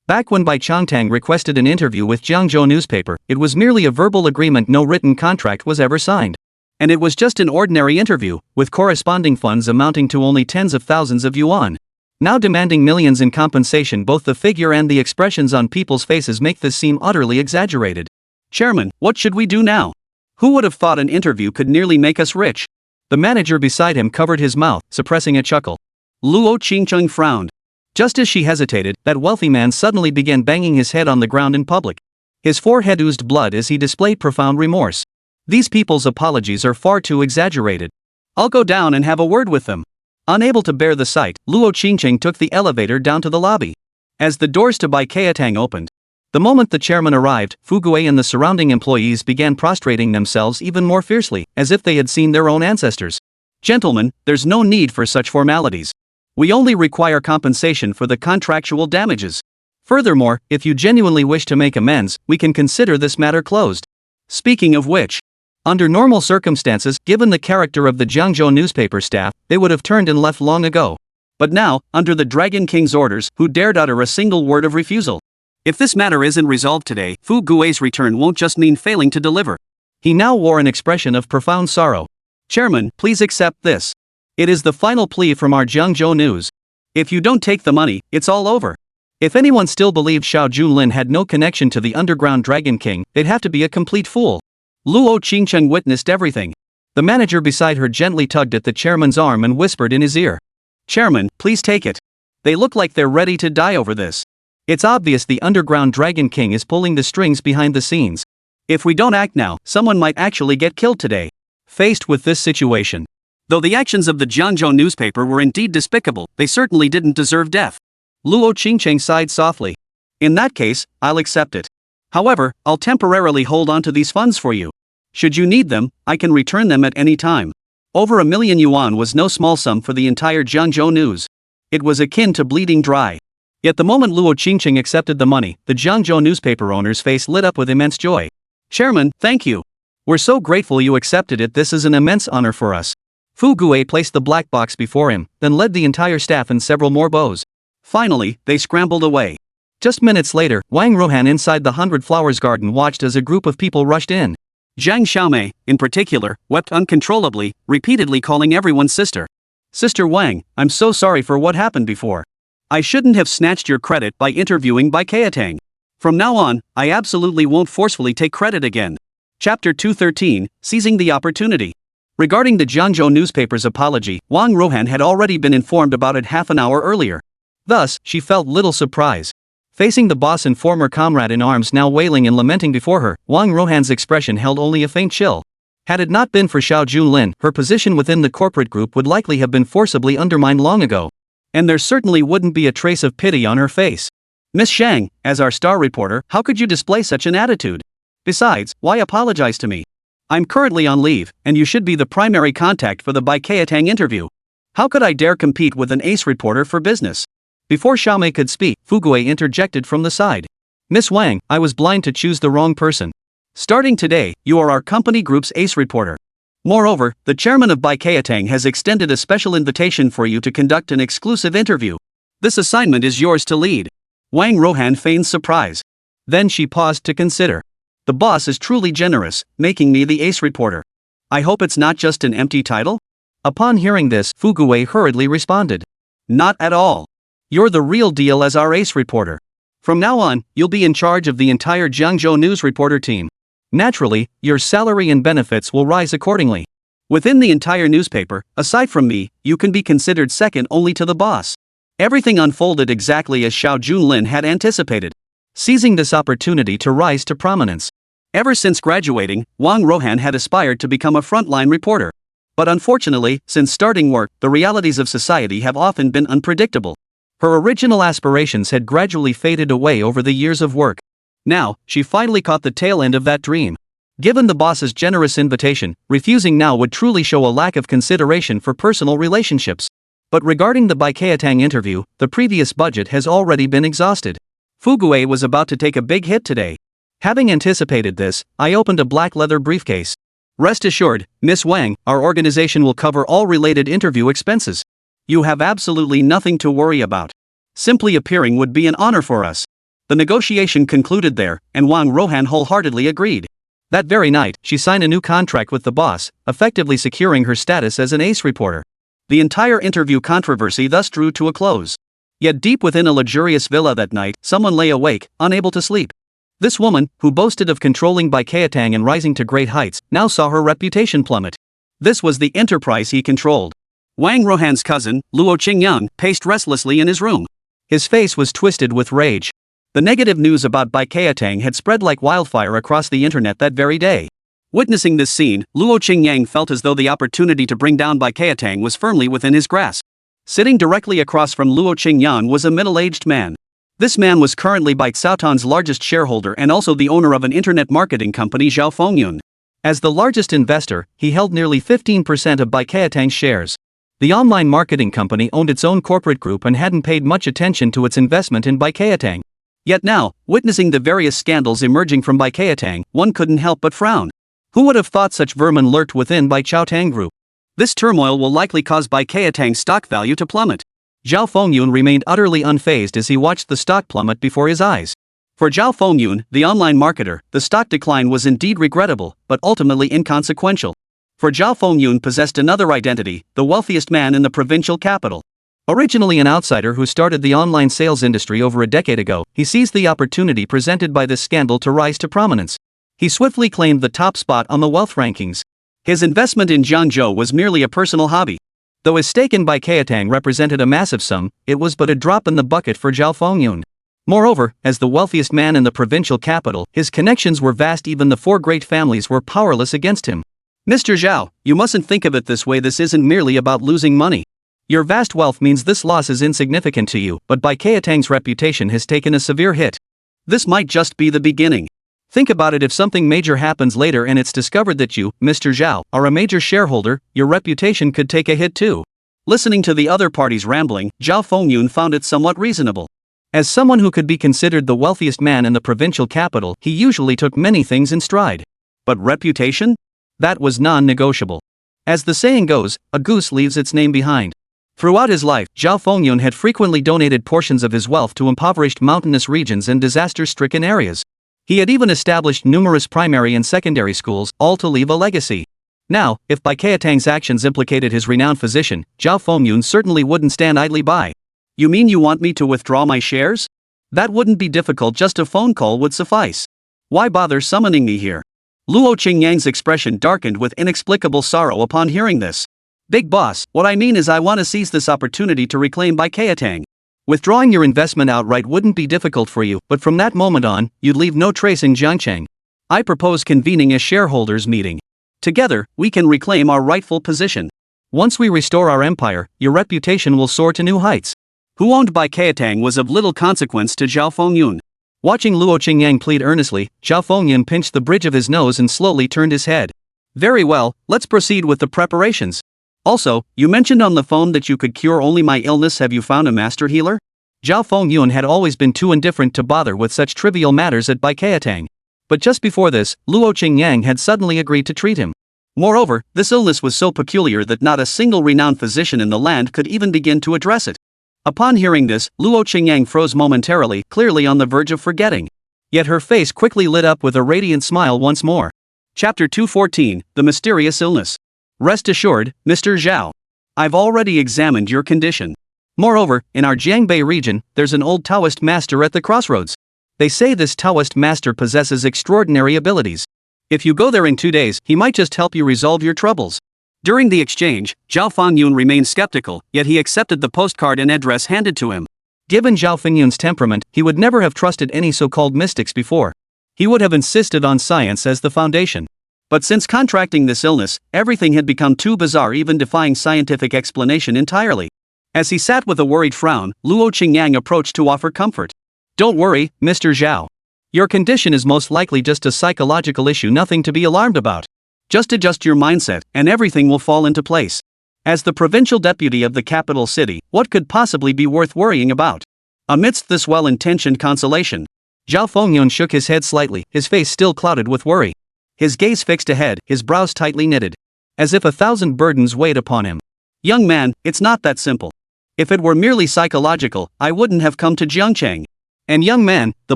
Speaker 1: Back when Bai Qiatang requested an interview with Jiangzhou newspaper, it was merely a verbal agreement, no written contract was ever signed. And it was just an ordinary interview, with corresponding funds amounting to only tens of thousands of yuan. Now demanding millions in compensation, both the figure and the expressions on people's faces make this seem utterly exaggerated. "Chairman, what should we do now? Who would have thought an interview could nearly make us rich?" The manager beside him covered his mouth, suppressing a chuckle. Luo Qingcheng frowned. Just as she hesitated, that wealthy man suddenly began banging his head on the ground in public. His forehead oozed blood as he displayed profound remorse. These people's apologies are far too exaggerated. "I'll go down and have a word with them." Unable to bear the sight, Luo Qingcheng took the elevator down to the lobby. As the doors to Bai Qiatang opened, the moment the chairman arrived, Fugui and the surrounding employees began prostrating themselves even more fiercely, as if they had seen their own ancestors. "Gentlemen, there's no need for such formalities. We only require compensation for the contractual damages. Furthermore, if you genuinely wish to make amends, we can consider this matter closed. Speaking of which, under normal circumstances, given the character of the Jiangzhou newspaper staff, they would have turned and left long ago. But now, under the Dragon King's orders, who dared utter a single word of refusal? If this matter isn't resolved today, Fu Gui's return won't just mean failing to deliver." He now wore an expression of profound sorrow. "Chairman, please accept this. It is the final plea from our Jiangzhou news. If you don't take the money, it's all over." If anyone still believed Xiao Junlin had no connection to the underground Dragon King, they'd have to be a complete fool. Luo Qingcheng witnessed everything. The manager beside her gently tugged at the chairman's arm and whispered in his ear, "Chairman, please take it. They look like they're ready to die over this. It's obvious the underground Dragon King is pulling the strings behind the scenes. If we don't act now, someone might actually get killed today." Faced with this situation, Though the actions of the Jiangzhou newspaper were indeed despicable, they certainly didn't deserve death.
Speaker 2: Luo Qingcheng sighed softly.
Speaker 1: In that case, I'll accept it. However, I'll temporarily hold on to these funds for you. Should you need them, I can return them at any time. Over 1 million yuan was no small sum for the entire Jiangzhou news. It was akin to bleeding dry.
Speaker 2: Yet the moment Luo Qingcheng accepted the money, the Jiangzhou newspaper owner's face lit up with immense joy.
Speaker 1: Chairman, thank you.
Speaker 2: We're so grateful you accepted it. This is an immense honor for us. Fu Guo placed the black box before him, then led the entire staff and several more bows.
Speaker 1: Finally, they scrambled away.
Speaker 2: Just minutes later, Wang Rohan inside the 100 Flowers garden watched as a group of people rushed in.
Speaker 1: Zhang Xiaomei, in particular, wept uncontrollably, repeatedly calling everyone sister. Sister Wang, I'm so sorry for what happened before. I shouldn't have snatched your credit by interviewing Bai Keitang. From now on, I absolutely won't forcefully take credit again. Chapter 213, Seizing the Opportunity. Regarding the Jiangzhou newspaper's apology, Wang Rohan had already been informed about it half an hour earlier. Thus, she felt little surprise. Facing the boss and former comrade in arms now wailing and lamenting before her, Wang Rohan's expression held only a faint chill. Had it not been for Xiao Junlin, her position within the corporate group would likely have been forcibly undermined long ago. And there certainly wouldn't be a trace of pity on her face. Miss Shang, as our star reporter, how could you display such an attitude? Besides, why apologize to me? I'm currently on leave, and you should be the primary contact for the Bai Keitang interview. How could I dare compete with an ace reporter for business? Before Xiaomei could speak, Fu Guo interjected from the side. Miss Wang, I was blind to choose the wrong person. Starting today, you are our company group's ace reporter. Moreover, the chairman of Bai Keitang has extended a special invitation for you to conduct an exclusive interview. This assignment is yours to lead. Wang Rohan feigned surprise. Then she paused to consider. The boss is truly generous, making me the ace reporter. I hope it's not just an empty title? Upon hearing this, Fu Guo hurriedly responded. Not at all. You're the real deal as our ace reporter. From now on, you'll be in charge of the entire Jiangzhou news reporter team. Naturally, your salary and benefits will rise accordingly. Within the entire newspaper, aside from me, you can be considered second only to the boss. Everything unfolded exactly as Xiao Junlin had anticipated, seizing this opportunity to rise to prominence. Ever since graduating, Wang Rohan had aspired to become a frontline reporter. But unfortunately, since starting work, the realities of society have often been unpredictable. Her original aspirations had gradually faded away over the years of work. Now, she finally caught the tail end of that dream. Given the boss's generous invitation, refusing now would truly show a lack of consideration for personal relationships. But regarding the Bai Keitang interview, the previous budget has already been exhausted. Fu Guo was about to take a big hit today. Having anticipated this, I opened a black leather briefcase. Rest assured, Miss Wang, our organization will cover all related interview expenses. You have absolutely nothing to worry about. Simply appearing would be an honor for us. The negotiation concluded there, and Wang Rohan wholeheartedly agreed. That very night, she signed a new contract with the boss, effectively securing her status as an ace reporter. The entire interview controversy thus drew to a close. Yet deep within a luxurious villa that night, someone lay awake, unable to sleep. This woman, who boasted of controlling Bai Keitang and rising to great heights, now saw her reputation plummet. This was the enterprise he controlled. Wang Rohan's cousin, Luo Qingcheng, paced restlessly in his room. His face was twisted with rage. The negative news about Bai Keitang had spread like wildfire across the internet that very day. Witnessing this scene, Luo Qingcheng felt as though the opportunity to bring down Bai Keitang was firmly within his grasp. Sitting directly across from Luo Qingcheng was a middle-aged man. This man was currently Bai Xiaotan's largest shareholder and also the owner of an internet marketing company, Zhao Fengyun. As the largest investor, he held nearly 15% of Bai Keitang's shares. The online marketing company owned its own corporate group and hadn't paid much attention to its investment in Bai Keitang. Yet now, witnessing the various scandals emerging from Bai Keitang, one couldn't help but frown. Who would have thought such vermin lurked within Bai Xiaotang Group? This turmoil will likely cause Bai Keitang's stock value to plummet. Zhao Fengyun remained utterly unfazed as he watched the stock plummet before his eyes. For Zhao Fengyun, the online marketer, the stock decline was indeed regrettable, but ultimately inconsequential. For Zhao Fengyun possessed another identity, the wealthiest man in the provincial capital. Originally an outsider who started the online sales industry over a decade ago, he seized the opportunity presented by this scandal to rise to prominence. He swiftly claimed the top spot on the wealth rankings. His investment in Jiangzhou was merely a personal hobby. Though his stake in Bai Keitang represented a massive sum, it was but a drop in the bucket for Zhao Fengyun. Moreover, as the wealthiest man in the provincial capital, his connections were vast. Even the four great families were powerless against him.
Speaker 2: Mr. Zhao, you mustn't think of it this way. This isn't merely about losing money. Your vast wealth means this loss is insignificant to you, but Bai Keitang's reputation has taken a severe hit. This might just be the beginning. Think about it, if something major happens later and it's discovered that you, Mr. Zhao, are a major shareholder, your reputation could take a hit too. Listening to the other party's rambling, Zhao Fengyun found it somewhat reasonable. As someone who could be considered the wealthiest man in the provincial capital, he usually took many things in stride. But reputation? That was non-negotiable. As the saying goes, a goose leaves its name behind. Throughout his life, Zhao Fengyun had frequently donated portions of his wealth to impoverished mountainous regions and disaster-stricken areas. He had even established numerous primary and secondary schools, all to leave a legacy. Now, if Bai Keitang's actions implicated his renowned physician, Zhao Fengyun certainly wouldn't stand idly by. You mean you want me to withdraw my shares? That wouldn't be difficult, just a phone call would suffice. Why bother summoning me here? Luo Qingcheng's expression darkened with inexplicable sorrow upon hearing this. Big boss, what I mean is I want to seize this opportunity to reclaim Bai Keitang. Withdrawing your investment outright wouldn't be difficult for you, but from that moment on, you'd leave no trace in Jiangzhou. I propose convening a shareholders' meeting. Together, we can reclaim our rightful position. Once we restore our empire, your reputation will soar to new heights. Who owned Bai Keitang was of little consequence to Zhao Fengyun. Watching Luo Qingcheng plead earnestly, Zhao Fengyun pinched the bridge of his nose and slowly turned his head. Very well, let's proceed with the preparations. Also, you mentioned on the phone that you could cure only my illness. Have you found a master healer? Zhao Fengyun had always been too indifferent to bother with such trivial matters at Bai Keitang. But just before this, Luo Qingcheng had suddenly agreed to treat him. Moreover, this illness was so peculiar that not a single renowned physician in the land could even begin to address it. Upon hearing this, Luo Qingcheng froze momentarily, clearly on the verge of forgetting. Yet her face quickly lit up with a radiant smile once more. Chapter 214, The Mysterious Illness. Rest assured, Mr. Zhao. I've already examined your condition. Moreover, in our Jiangbei region, there's an old Taoist master at the crossroads. They say this Taoist master possesses extraordinary abilities. If you go there in 2 days, he might just help you resolve your troubles. During the exchange, Zhao Fengyun remained skeptical, yet he accepted the postcard and address handed to him. Given Zhao Fengyun's temperament, he would never have trusted any so-called mystics before. He would have insisted on science as the foundation. But since contracting this illness, everything had become too bizarre, even defying scientific explanation entirely. As he sat with a worried frown, Luo Qingcheng approached to offer comfort. Don't worry, Mr. Zhao. Your condition is most likely just a psychological issue, nothing to be alarmed about. Just adjust your mindset, and everything will fall into place. As the provincial deputy of the capital city, what could possibly be worth worrying about? Amidst this well-intentioned consolation, Zhao Fengyun shook his head slightly, his face still clouded with worry. His gaze fixed ahead, his brows tightly knitted. As if 1,000 burdens weighed upon him. Young man, it's not that simple. If it were merely psychological, I wouldn't have come to Jiangzhou. And young man, the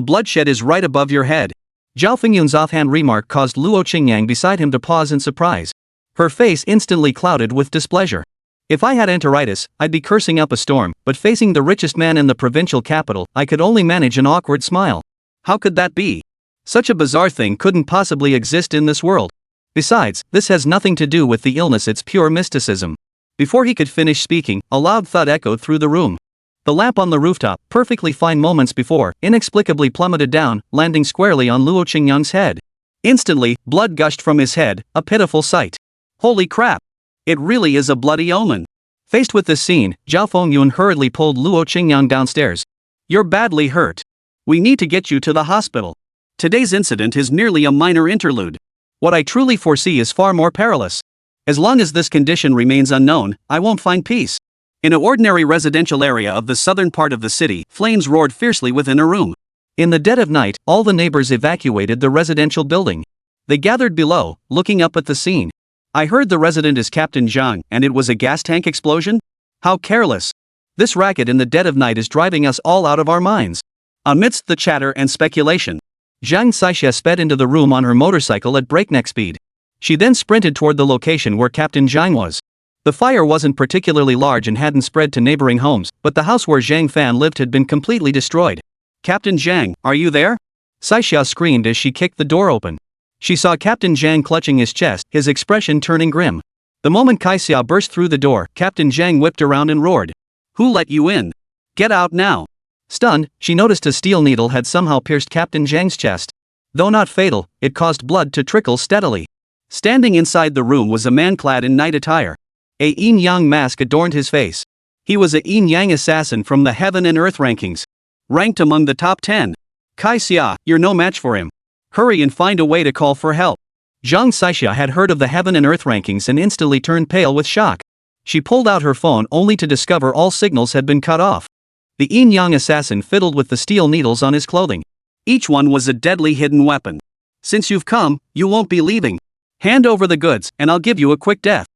Speaker 2: bloodshed is right above your head. Zhao Fengyun's offhand remark caused Luo Qingcheng beside him to pause in surprise. Her face instantly clouded with displeasure. If I had enteritis, I'd be cursing up a storm, but facing the richest man in the provincial capital, I could only manage an awkward smile. How could that be? Such a bizarre thing couldn't possibly exist in this world. Besides, this has nothing to do with the illness, it's pure mysticism. Before he could finish speaking, a loud thud echoed through the room. The lamp on the rooftop, perfectly fine moments before, inexplicably plummeted down, landing squarely on Luo Qingcheng's head. Instantly, blood gushed from his head, a pitiful sight. Holy crap! It really is a bloody omen. Faced with this scene, Zhao Fengyun hurriedly pulled Luo Qingcheng downstairs. You're badly hurt. We need to get you to the hospital. Today's incident is merely a minor interlude. What I truly foresee is far more perilous. As long as this condition remains unknown, I won't find peace. In an ordinary residential area of the southern part of the city, flames roared fiercely within a room. In the dead of night, all the neighbors evacuated the residential building. They gathered below, looking up at the scene. I heard the resident is Captain Zhang, and it was a gas tank explosion? How careless. This racket in the dead of night is driving us all out of our minds. Amidst the chatter and speculation, Zhang Saixia sped into the room on her motorcycle at breakneck speed. She then sprinted toward the location where Captain Zhang was. The fire wasn't particularly large and hadn't spread to neighboring homes, but the house where Zhang Fan lived had been completely destroyed. Captain Zhang, are you there? Saixia screamed as she kicked the door open. She saw Captain Zhang clutching his chest, his expression turning grim. The moment Kaixia burst through the door, Captain Zhang whipped around and roared. Who let you in? Get out now. Stunned, she noticed a steel needle had somehow pierced Captain Zhang's chest. Though not fatal, it caused blood to trickle steadily. Standing inside the room was a man clad in night attire. A yin-yang mask adorned his face. He was a yin-yang assassin from the Heaven and Earth rankings. Ranked among the top 10. Kai Xia, you're no match for him. Hurry and find a way to call for help. Zhang Xixia had heard of the Heaven and Earth rankings and instantly turned pale with shock. She pulled out her phone only to discover all signals had been cut off. The yin-yang assassin fiddled with the steel needles on his clothing. Each one was a deadly hidden weapon. Since you've come, you won't be leaving. Hand over the goods, and I'll give you a quick death.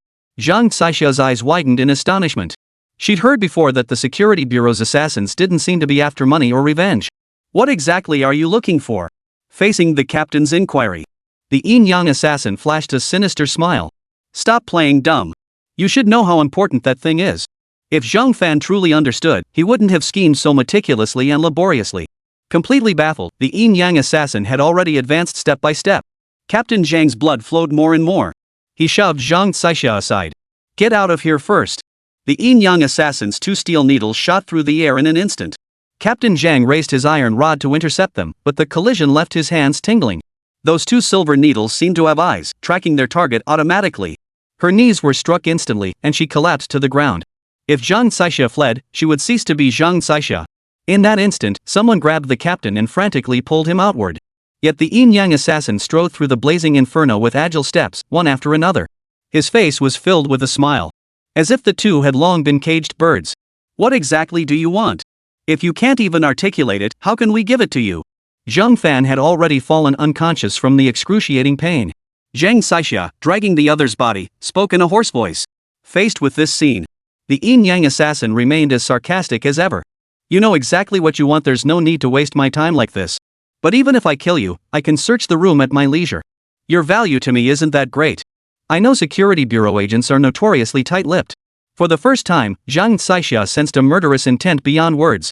Speaker 2: Zhang Xixia's eyes widened in astonishment. She'd heard before that the security bureau's assassins didn't seem to be after money or revenge. What exactly are you looking for? Facing the captain's inquiry, the yin-yang assassin flashed a sinister smile. Stop playing dumb. You should know how important that thing is. If Zhang Fan truly understood, he wouldn't have schemed so meticulously and laboriously. Completely baffled, the yin-yang assassin had already advanced step by step. Captain Zhang's blood flowed more and more. He shoved Zhang Xixia aside. Get out of here first. The yin-yang assassin's two steel needles shot through the air in an instant. Captain Zhang raised his iron rod to intercept them, but the collision left his hands tingling. Those two silver needles seemed to have eyes, tracking their target automatically. Her knees were struck instantly, and she collapsed to the ground. If Zhang Xixia fled, she would cease to be Zhang Xixia. In that instant, someone grabbed the captain and frantically pulled him outward. Yet the yin-yang assassin strode through the blazing inferno with agile steps, one after another. His face was filled with a smile. As if the two had long been caged birds. What exactly do you want? If you can't even articulate it, how can we give it to you? Zhang Fan had already fallen unconscious from the excruciating pain. Zhang Xixia, dragging the other's body, spoke in a hoarse voice. Faced with this scene, the yin-yang assassin remained as sarcastic as ever. You know exactly what you want, there's no need to waste my time like this. But even if I kill you, I can search the room at my leisure. Your value to me isn't that great. I know security bureau agents are notoriously tight-lipped. For the first time, Zhang Xixia sensed a murderous intent beyond words.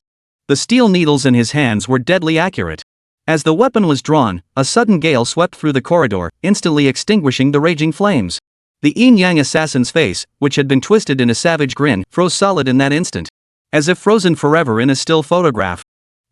Speaker 2: The steel needles in his hands were deadly accurate. As the weapon was drawn, a sudden gale swept through the corridor, instantly extinguishing the raging flames. The yin-yang assassin's face, which had been twisted in a savage grin, froze solid in that instant. As if frozen forever in a still photograph.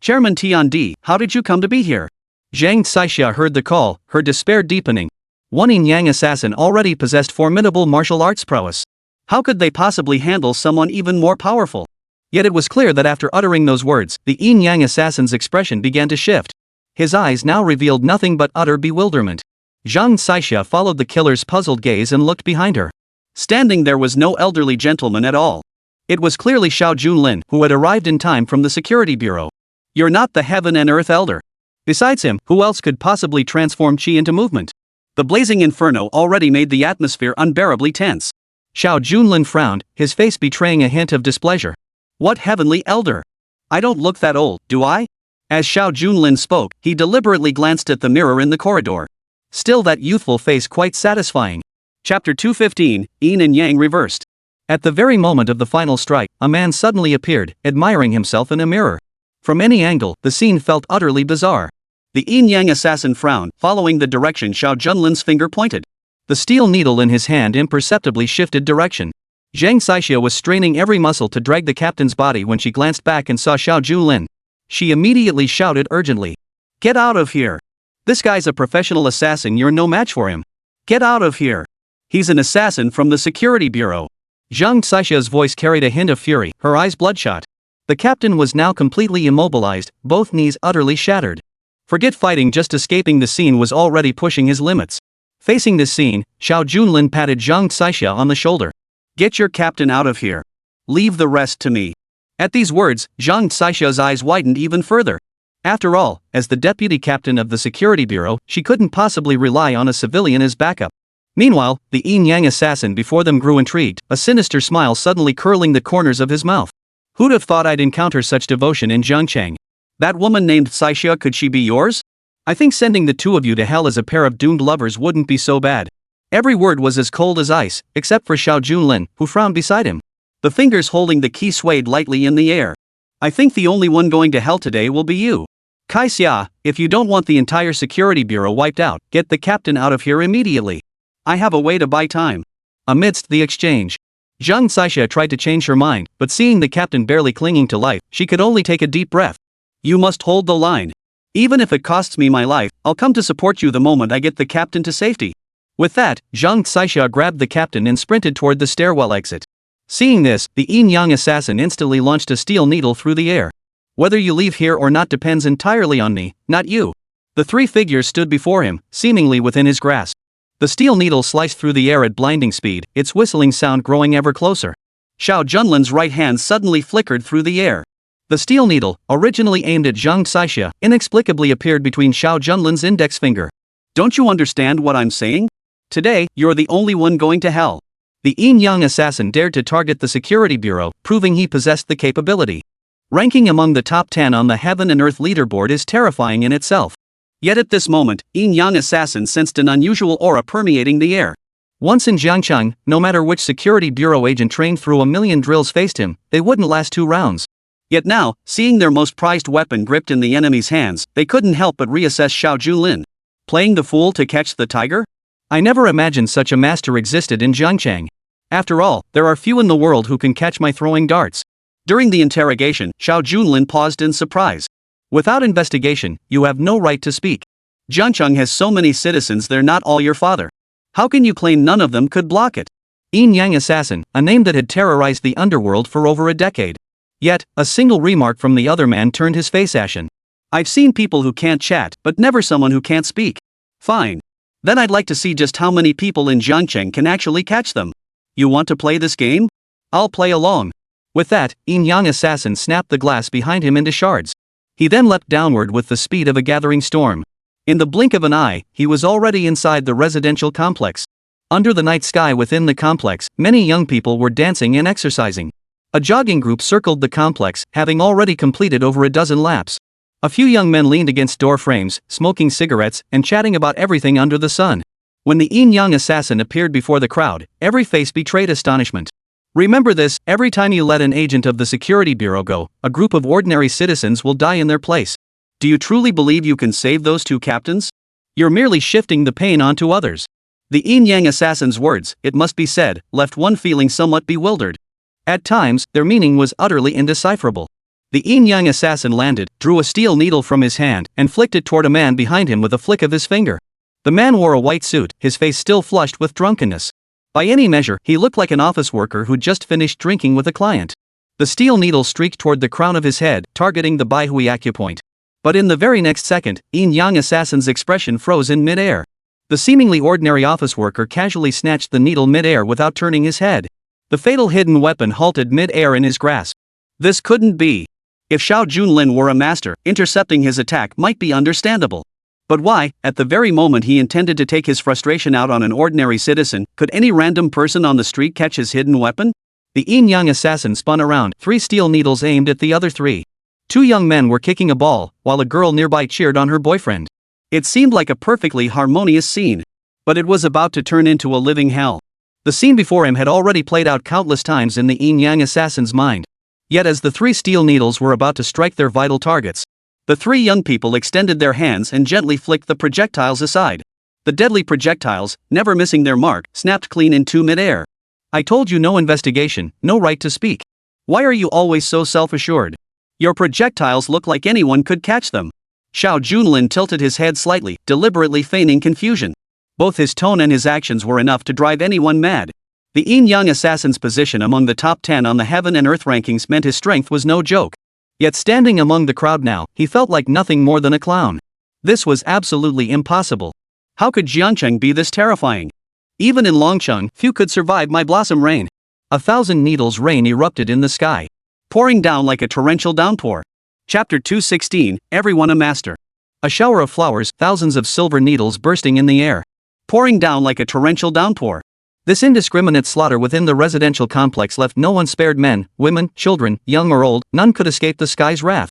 Speaker 2: Chairman Tiandi, how did you come to be here? Zhang Xixia heard the call, her despair deepening. One yin-yang assassin already possessed formidable martial arts prowess. How could they possibly handle someone even more powerful? Yet it was clear that after uttering those words, the yin-yang assassin's expression began to shift. His eyes now revealed nothing but utter bewilderment. Zhang Xixia followed the killer's puzzled gaze and looked behind her. Standing there was no elderly gentleman at all. It was clearly Xiao Junlin, who had arrived in time from the security bureau. You're not the Heaven and Earth Elder. Besides him, who else could possibly transform Qi into movement? The blazing inferno already made the atmosphere unbearably tense. Xiao Junlin frowned, his face betraying a hint of displeasure. What heavenly elder? I don't look that old, do I? As Xiao Junlin spoke, he deliberately glanced at the mirror in the corridor. Still that youthful face quite satisfying. Chapter 215, Yin and Yang reversed. At the very moment of the final strike, a man suddenly appeared, admiring himself in a mirror. From any angle, the scene felt utterly bizarre. The yin-yang assassin frowned, following the direction Xiao Junlin's finger pointed. The steel needle in his hand imperceptibly shifted direction. Zhang Xixia was straining every muscle to drag the captain's body when she glanced back and saw Xiao Junlin. She immediately shouted urgently. Get out of here! This guy's a professional assassin, you're no match for him. Get out of here! He's an assassin from the security bureau. Zhang Xixia's voice carried a hint of fury, her eyes bloodshot. The captain was now completely immobilized, both knees utterly shattered. Forget fighting, just escaping the scene was already pushing his limits. Facing this scene, Xiao Junlin patted Zhang Xixia on the shoulder. Get your captain out of here. Leave the rest to me. At these words, Zhang Xixia's eyes widened even further. After all, as the deputy captain of the security bureau, she couldn't possibly rely on a civilian as backup. Meanwhile, the yin-yang assassin before them grew intrigued, a sinister smile suddenly curling the corners of his mouth. Who'd have thought I'd encounter such devotion in Jiangzhou? That woman named Xixia, could she be yours? I think sending the two of you to hell as a pair of doomed lovers wouldn't be so bad. Every word was as cold as ice, except for Xiao Junlin, who frowned beside him. The fingers holding the key swayed lightly in the air. I think the only one going to hell today will be you. Kai Xia, if you don't want the entire security bureau wiped out, get the captain out of here immediately. I have a way to buy time. Amidst the exchange, Zhang Xixia tried to change her mind, but seeing the captain barely clinging to life, she could only take a deep breath. You must hold the line. Even if it costs me my life, I'll come to support you the moment I get the captain to safety. With that, Zhang Xixia grabbed the captain and sprinted toward the stairwell exit. Seeing this, the yin-yang assassin instantly launched a steel needle through the air. Whether you leave here or not depends entirely on me, not you. The three figures stood before him, seemingly within his grasp. The steel needle sliced through the air at blinding speed, its whistling sound growing ever closer. Xiao Junlin's right hand suddenly flickered through the air. The steel needle, originally aimed at Zhang Xixia, inexplicably appeared between Xiao Junlin's index finger.
Speaker 1: Don't you understand what I'm saying? Today, you're the only one going to hell.
Speaker 2: The yin-yang assassin dared to target the security bureau, proving he possessed the capability. Ranking among the top 10 on the Heaven and Earth leaderboard is terrifying in itself.
Speaker 1: Yet at this moment, yin-yang assassin sensed an unusual aura permeating the air.
Speaker 2: Once in Jiangzhou, no matter which security bureau agent trained through a million drills faced him, they wouldn't last 2 rounds.
Speaker 1: Yet now, seeing their most prized weapon gripped in the enemy's hands, they couldn't help but reassess Xiao Junlin. Playing the fool to catch the tiger?
Speaker 2: I never imagined such a master existed in Jiangzhou. After all, there are few in the world who can catch my throwing darts.
Speaker 1: During the interrogation, Xiao Junlin paused in surprise.
Speaker 2: Without investigation, you have no right to speak.
Speaker 1: Jiangzhou has so many citizens, they're not all your father. How can you claim none of them could block it?
Speaker 2: Yin-yang assassin, a name that had terrorized the underworld for over a decade. Yet, a single remark from the other man turned his face ashen.
Speaker 1: I've seen people who can't chat, but never someone who can't speak. Fine. Then I'd like to see just how many people in Jiangzhou can actually catch them. You want to play this game? I'll play along.
Speaker 2: With that, yin-yang assassin snapped the glass behind him into shards. He then leapt downward with the speed of a gathering storm. In the blink of an eye, he was already inside the residential complex. Under the night sky within the complex, many young people were dancing and exercising. A jogging group circled the complex, having already completed over a dozen laps. A few young men leaned against door frames, smoking cigarettes and chatting about everything under the sun. When the yin-yang assassin appeared before the crowd, every face betrayed astonishment. Remember this, every time you let an agent of the security bureau go, a group of ordinary citizens will die in their place.
Speaker 1: Do you truly believe you can save those 2 captains?
Speaker 2: You're merely shifting the pain onto others.
Speaker 1: The yin-yang assassin's words, it must be said, left one feeling somewhat bewildered.
Speaker 2: At times, their meaning was utterly indecipherable. The yin-yang assassin landed, drew a steel needle from his hand, and flicked it toward a man behind him with a flick of his finger. The man wore a white suit, his face still flushed with drunkenness. By any measure, he looked like an office worker who'd just finished drinking with a client. The steel needle streaked toward the crown of his head, targeting the Baihui acupoint. But in the very next second, yin-yang assassin's expression froze in mid-air. The seemingly ordinary office worker casually snatched the needle mid-air without turning his head. The fatal hidden weapon halted mid-air in his grasp.
Speaker 1: This couldn't be. If Xiao Junlin were a master, intercepting his attack might be understandable. But why, at the very moment he intended to take his frustration out on an ordinary citizen, could any random person on the street catch his hidden weapon?
Speaker 2: The yin-yang assassin spun around, 3 steel needles aimed at the other 3. 2 young men were kicking a ball, while a girl nearby cheered on her boyfriend.
Speaker 1: It seemed like a perfectly harmonious scene. But it was about to turn into a living hell.
Speaker 2: The scene before him had already played out countless times in the yin-yang assassin's mind. Yet as the 3 steel needles were about to strike their vital targets,
Speaker 1: the 3 young people extended their hands and gently flicked the projectiles aside. The deadly projectiles, never missing their mark, snapped clean into mid-air.
Speaker 2: I told you no investigation, no right to speak.
Speaker 1: Why are you always so self-assured? Your projectiles look like anyone could catch them. Xiao Junlin tilted his head slightly, deliberately feigning confusion. Both his tone and his actions were enough to drive anyone mad. The yin-yang assassin's position among the top 10 on the Heaven and Earth rankings meant his strength was no joke. Yet standing among the crowd now, he felt like nothing more than a clown. This was absolutely impossible. How could Jiangzhou be this terrifying? Even in Longcheng, few could survive my blossom rain. 1,000 needles rain erupted in the sky, pouring down like a torrential downpour. Chapter 216, Everyone a Master.
Speaker 2: A shower of flowers, thousands of silver needles bursting in the air,
Speaker 1: pouring down like a torrential downpour.
Speaker 2: This indiscriminate slaughter within the residential complex left no one spared. Men, women, children, young or old, none could escape the sky's wrath.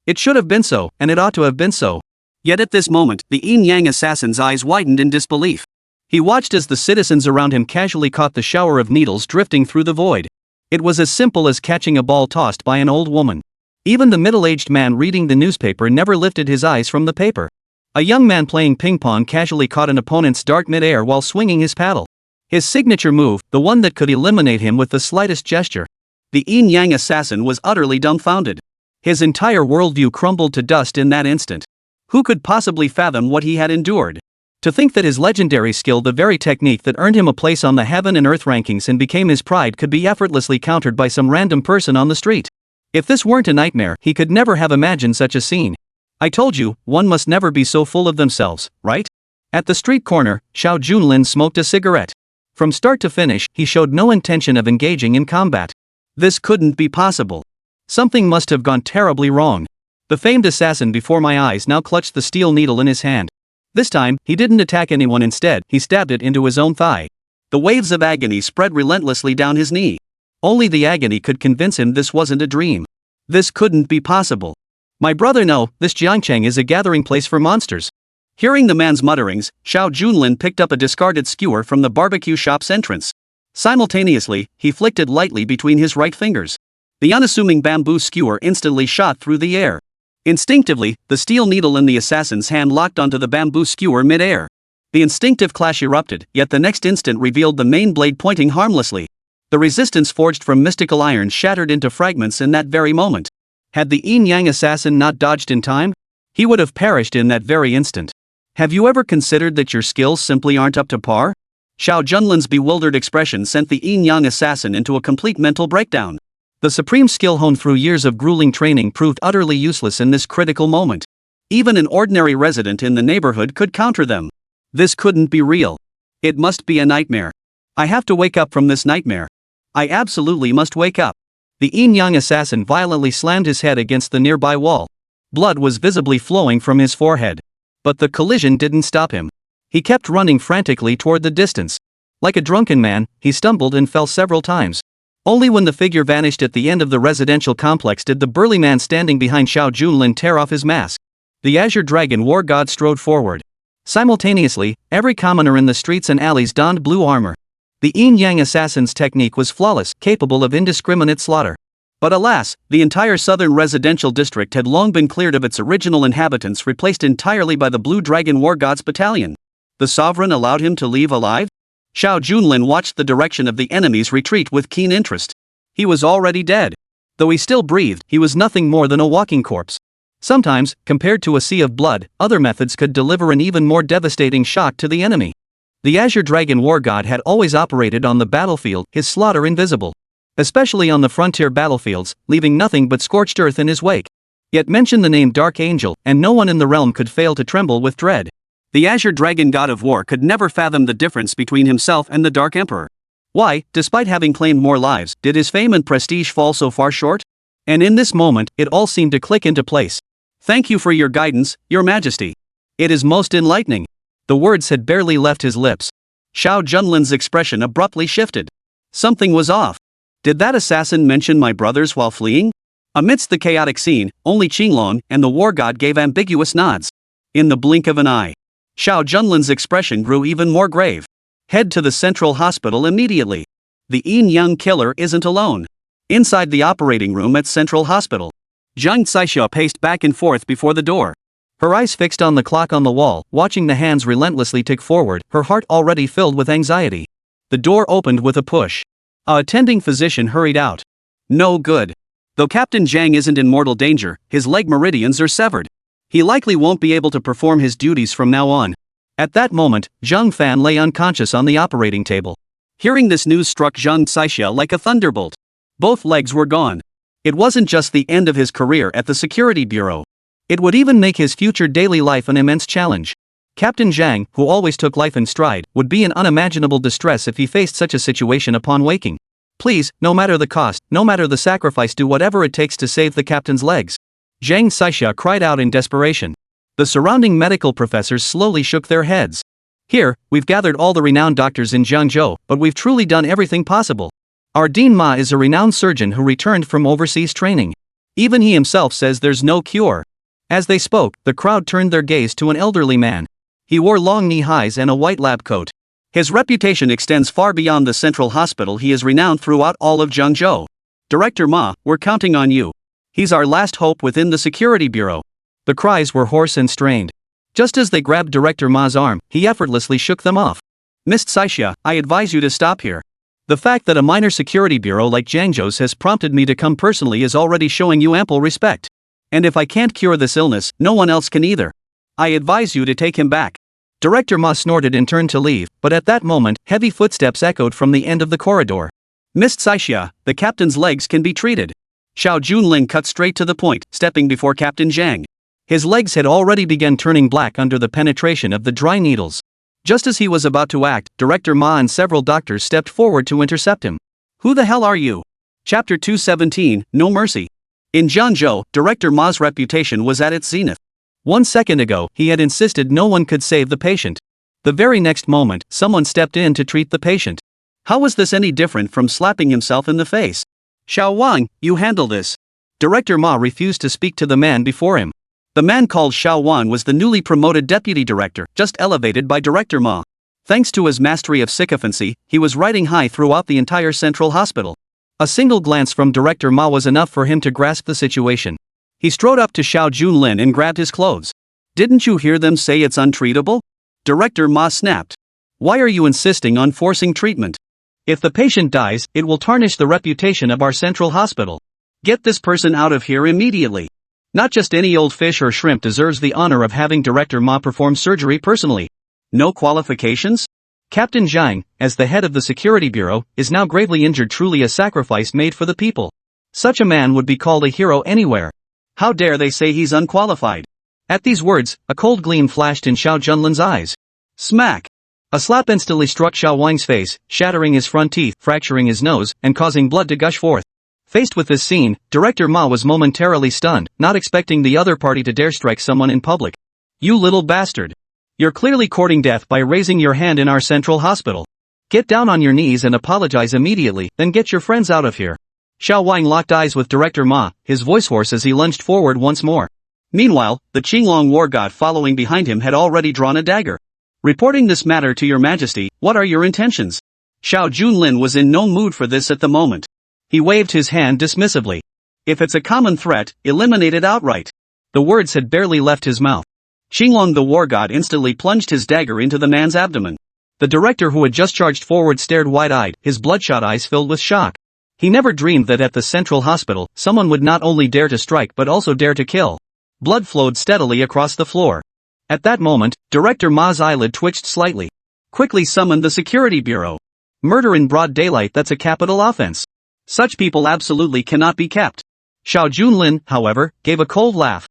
Speaker 2: It should have been so, and it ought to have been so.
Speaker 1: Yet at this moment, the yin-yang assassin's eyes widened in disbelief. He watched as the citizens around him casually caught the shower of needles drifting through the void. It was as simple as catching a ball tossed by an old woman. Even the middle-aged man reading the newspaper never lifted his eyes from the paper. A young man playing ping-pong casually caught an opponent's dart mid-air while swinging his paddle. His signature move, the one that could eliminate him with the slightest gesture. The yin-yang assassin was utterly dumbfounded. His entire worldview crumbled to dust in that instant. Who could possibly fathom what he had endured?
Speaker 2: To think that his legendary skill, the very technique that earned him a place on the heaven and earth rankings and became his pride, could be effortlessly countered by some random person on the street. If this weren't a nightmare, he could never have imagined such a scene. I told you, one must never be so full of themselves, right? At the street corner, Xiao Junlin smoked a cigarette. From start to finish, he showed no intention of engaging in combat.
Speaker 1: This couldn't be possible.
Speaker 2: Something must have gone terribly wrong. The famed assassin before my eyes now clutched the steel needle in his hand. This time, he didn't attack anyone. Instead, he stabbed it into his own thigh.
Speaker 1: The waves of agony spread relentlessly down his knee.
Speaker 2: Only the agony could convince him this wasn't a dream.
Speaker 1: This couldn't be possible.
Speaker 2: My brother, no, this Jiangzhou is a gathering place for monsters.
Speaker 1: Hearing the man's mutterings, Xiao Junlin picked up a discarded skewer from the barbecue shop's entrance. Simultaneously, he flicked it lightly between his right fingers. The unassuming bamboo skewer instantly shot through the air. Instinctively, the steel needle in the assassin's hand locked onto the bamboo skewer mid-air. The instinctive clash erupted, yet the next instant revealed the main blade pointing harmlessly. The resistance forged from mystical iron shattered into fragments in that very moment. Had the yin-yang assassin not dodged in time, he would have perished in that very instant. Have you ever considered that your skills simply aren't up to par? Xiao Junlin's bewildered expression sent the yin-yang assassin into a complete mental breakdown. The supreme skill honed through years of grueling training proved utterly useless in this critical moment. Even an ordinary resident in the neighborhood could counter them. This couldn't be real. It must be a nightmare. I have to wake up from this nightmare. I absolutely must wake up. The yin-yang assassin violently slammed his head against the nearby wall. Blood was visibly flowing from his forehead. But the collision didn't stop him. He kept running frantically toward the distance. Like a drunken man, he stumbled and fell several times. Only when the figure vanished at the end of the residential complex did the burly man standing behind Xiao Junlin tear off his mask. The Azure Dragon War God strode forward. Simultaneously, every commoner in the streets and alleys donned blue armor. The yin-yang assassin's technique was flawless, capable of indiscriminate slaughter. But alas, the entire southern residential district had long been cleared of its original inhabitants, replaced entirely by the Blue Dragon War God's battalion. The sovereign allowed him to leave alive? Xiao Junlin watched the direction of the enemy's retreat with keen interest. He was already dead. Though he still breathed, he was nothing more than a walking corpse. Sometimes, compared to a sea of blood, other methods could deliver an even more devastating shock to the enemy. The Azure Dragon War God had always operated on the battlefield, his slaughter invisible. Especially on the frontier battlefields, leaving nothing but scorched earth in his wake. Yet mention the name Dark Angel, and no one in the realm could fail to tremble with dread. The Azure Dragon God of War could never fathom the difference between himself and the Dark Emperor. Why, despite having claimed more lives, did his fame and prestige fall so far short? And in this moment, it all seemed to click into place. Thank you for your guidance, Your Majesty. It is most enlightening. The words had barely left his lips. Xiao Junlin's expression abruptly shifted. Something was off. Did that assassin mention my brothers while fleeing? Amidst the chaotic scene, only Qinglong and the war god gave ambiguous nods. In the blink of an eye, Xiao Junlin's expression grew even more grave. Head to the central hospital immediately. The yin-yang killer isn't alone. Inside the operating room at Central Hospital, Zhang Xiaoxia paced back and forth before the door. Her eyes fixed on the clock on the wall, watching the hands relentlessly tick forward, her heart already filled with anxiety. The door opened with a push. A attending physician hurried out. No good. Though Captain Zhang isn't in mortal danger, his leg meridians are severed. He likely won't be able to perform his duties from now on. At that moment, Zhang Fan lay unconscious on the operating table. Hearing this news struck Zhang Xiaoxia like a thunderbolt. Both legs were gone. It wasn't just the end of his career at the security bureau. It would even make his future daily life an immense challenge. Captain Zhang, who always took life in stride, would be in unimaginable distress if he faced such a situation upon waking. Please, no matter the cost, no matter the sacrifice, do whatever it takes to save the captain's legs. Zhang Xiaoxia cried out in desperation. The surrounding medical professors slowly shook their heads. Here, we've gathered all the renowned doctors in Jiangzhou, but we've truly done everything possible. Our Dean Ma is a renowned surgeon who returned from overseas training. Even he himself says there's no cure. As they spoke, the crowd turned their gaze to an elderly man. He wore long knee-highs and a white lab coat. His reputation extends far beyond the central hospital. He is renowned throughout all of Jiangzhou. Director Ma, we're counting on you. He's our last hope within the security bureau. The cries were hoarse and strained. Just as they grabbed Director Ma's arm, he effortlessly shook them off. Miss Xiaoxia, I advise you to stop here. The fact that a minor security bureau like Jiangzhou's has prompted me to come personally is already showing you ample respect. And if I can't cure this illness, no one else can either. I advise you to take him back.
Speaker 2: Director Ma snorted and turned to leave, but at that moment, heavy footsteps echoed from the end of the corridor.
Speaker 1: Miss Xia, the captain's legs can be treated. Xiao Junlin cut straight to the point, stepping before Captain Zhang.
Speaker 2: His legs had already begun turning black under the penetration of the dry needles. Just as he was about to act, Director Ma and several doctors stepped forward to intercept him.
Speaker 1: Who the hell are you? Chapter 217, No Mercy. In Jiangzhou, Director Ma's reputation was at its zenith.
Speaker 2: 1 second ago, he had insisted no one could save the patient. The very next moment, someone stepped in to treat the patient.
Speaker 1: How was this any different from slapping himself in the face? Xiao Wang, you handle this.
Speaker 2: Director Ma refused to speak to the man before him.
Speaker 1: The man called Xiao Wang was the newly promoted deputy director, just elevated by Director Ma. Thanks to his mastery of sycophancy, he was riding high throughout the entire central hospital.
Speaker 2: A single glance from Director Ma was enough for him to grasp the situation.
Speaker 1: He strode up to Xiao Junlin and grabbed his clothes. Didn't you hear them say it's untreatable? Director Ma snapped. Why are you insisting on forcing treatment?
Speaker 2: If the patient dies, it will tarnish the reputation of our central hospital.
Speaker 1: Get this person out of here immediately. Not just any old fish or shrimp deserves the honor of having Director Ma perform surgery personally. No qualifications?
Speaker 2: Captain Zhang, as the head of the security bureau, is now gravely injured, truly a sacrifice made for the people. Such a man would be called a hero anywhere.
Speaker 1: How dare they say he's unqualified?
Speaker 2: At these words, a cold gleam flashed in Xiao Junlin's eyes.
Speaker 1: Smack!
Speaker 2: A slap instantly struck Xiao Wang's face, shattering his front teeth, fracturing his nose, and causing blood to gush forth. Faced with this scene, Director Ma was momentarily stunned, not expecting the other party to dare strike someone in public.
Speaker 1: You little bastard! You're clearly courting death by raising your hand in our central hospital.
Speaker 2: Get down on your knees and apologize immediately, then get your friends out of here.
Speaker 1: Xiao Wang locked eyes with Director Ma, his voice hoarse as he lunged forward once more. Meanwhile, the Qinglong war god following behind him had already drawn a dagger. Reporting this matter to your majesty, what are your intentions? Xiao Junlin was in no mood for this at the moment. He waved his hand dismissively. If it's a common threat, eliminate it outright.
Speaker 2: The words had barely left his mouth.
Speaker 1: Qinglong the war god instantly plunged his dagger into the man's abdomen.
Speaker 2: The director who had just charged forward stared wide-eyed, his bloodshot eyes filled with shock. He never dreamed that at the central hospital, someone would not only dare to strike but also dare to kill. Blood flowed steadily across the floor. At that moment, Director Ma's eyelid twitched slightly.
Speaker 1: Quickly summoned the security bureau.
Speaker 2: Murder in broad daylight, that's a capital offense.
Speaker 1: Such people absolutely cannot be kept.
Speaker 2: Xiao Junlin, however, gave a cold laugh.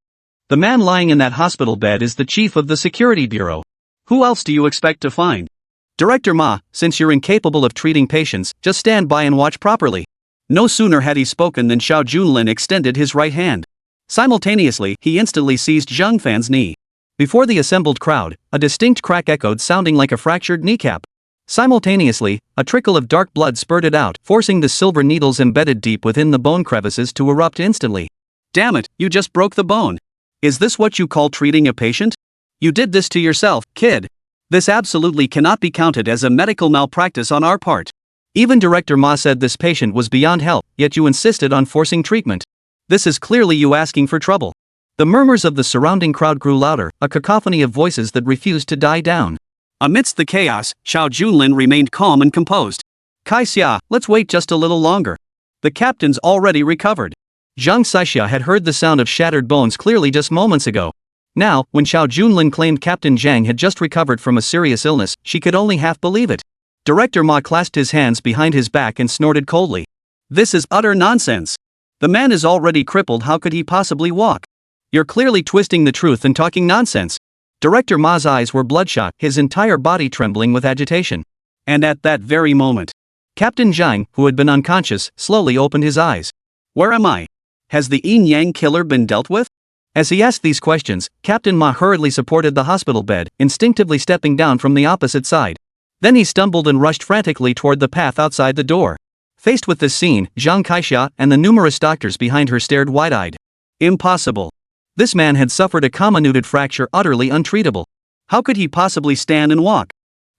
Speaker 2: The man lying in that hospital bed is the chief of the security bureau.
Speaker 1: Who else do you expect to find?
Speaker 2: Director Ma, since you're incapable of treating patients, just stand by and watch properly.
Speaker 1: No sooner had he spoken than Xiao Junlin extended his right hand. Simultaneously, he instantly seized Zhang Fan's knee.
Speaker 2: Before the assembled crowd, a distinct crack echoed, sounding like a fractured kneecap. Simultaneously, a trickle of dark blood spurted out, forcing the silver needles embedded deep within the bone crevices to erupt instantly.
Speaker 1: Damn it, you just broke the bone. Is this what you call treating a patient? You did this to yourself, kid. This absolutely cannot be counted as a medical malpractice on our part.
Speaker 2: Even Director Ma said this patient was beyond help, yet you insisted on forcing treatment. This is clearly you asking for trouble. The murmurs of the surrounding crowd grew louder, a cacophony of voices that refused to die down.
Speaker 1: Amidst the chaos, Xiao Junlin remained calm and composed.
Speaker 2: Kai Xia, let's wait just a little longer.
Speaker 1: The captain's already recovered.
Speaker 2: Zhang Xia had heard the sound of shattered bones clearly just moments ago. Now, when Xiao Junlin claimed Captain Zhang had just recovered from a serious illness, she could only half believe it. Director Ma clasped his hands behind his back and snorted coldly.
Speaker 1: This is utter nonsense. The man is already crippled, how could he possibly walk?
Speaker 2: You're clearly twisting the truth and talking nonsense. Director Ma's eyes were bloodshot, his entire body trembling with agitation.
Speaker 1: And at that very moment,
Speaker 2: Captain Zhang, who had been unconscious, slowly opened his eyes.
Speaker 1: Where am I? Has the Yin-Yang killer been dealt with?
Speaker 2: As he asked these questions, Captain Ma hurriedly supported the hospital bed, instinctively stepping down from the opposite side. Then he stumbled and rushed frantically toward the path outside the door. Faced with this scene, Zhang Kaixia and the numerous doctors behind her stared wide-eyed.
Speaker 1: Impossible.
Speaker 2: This man had suffered a comminuted fracture utterly untreatable. How could he possibly stand and walk?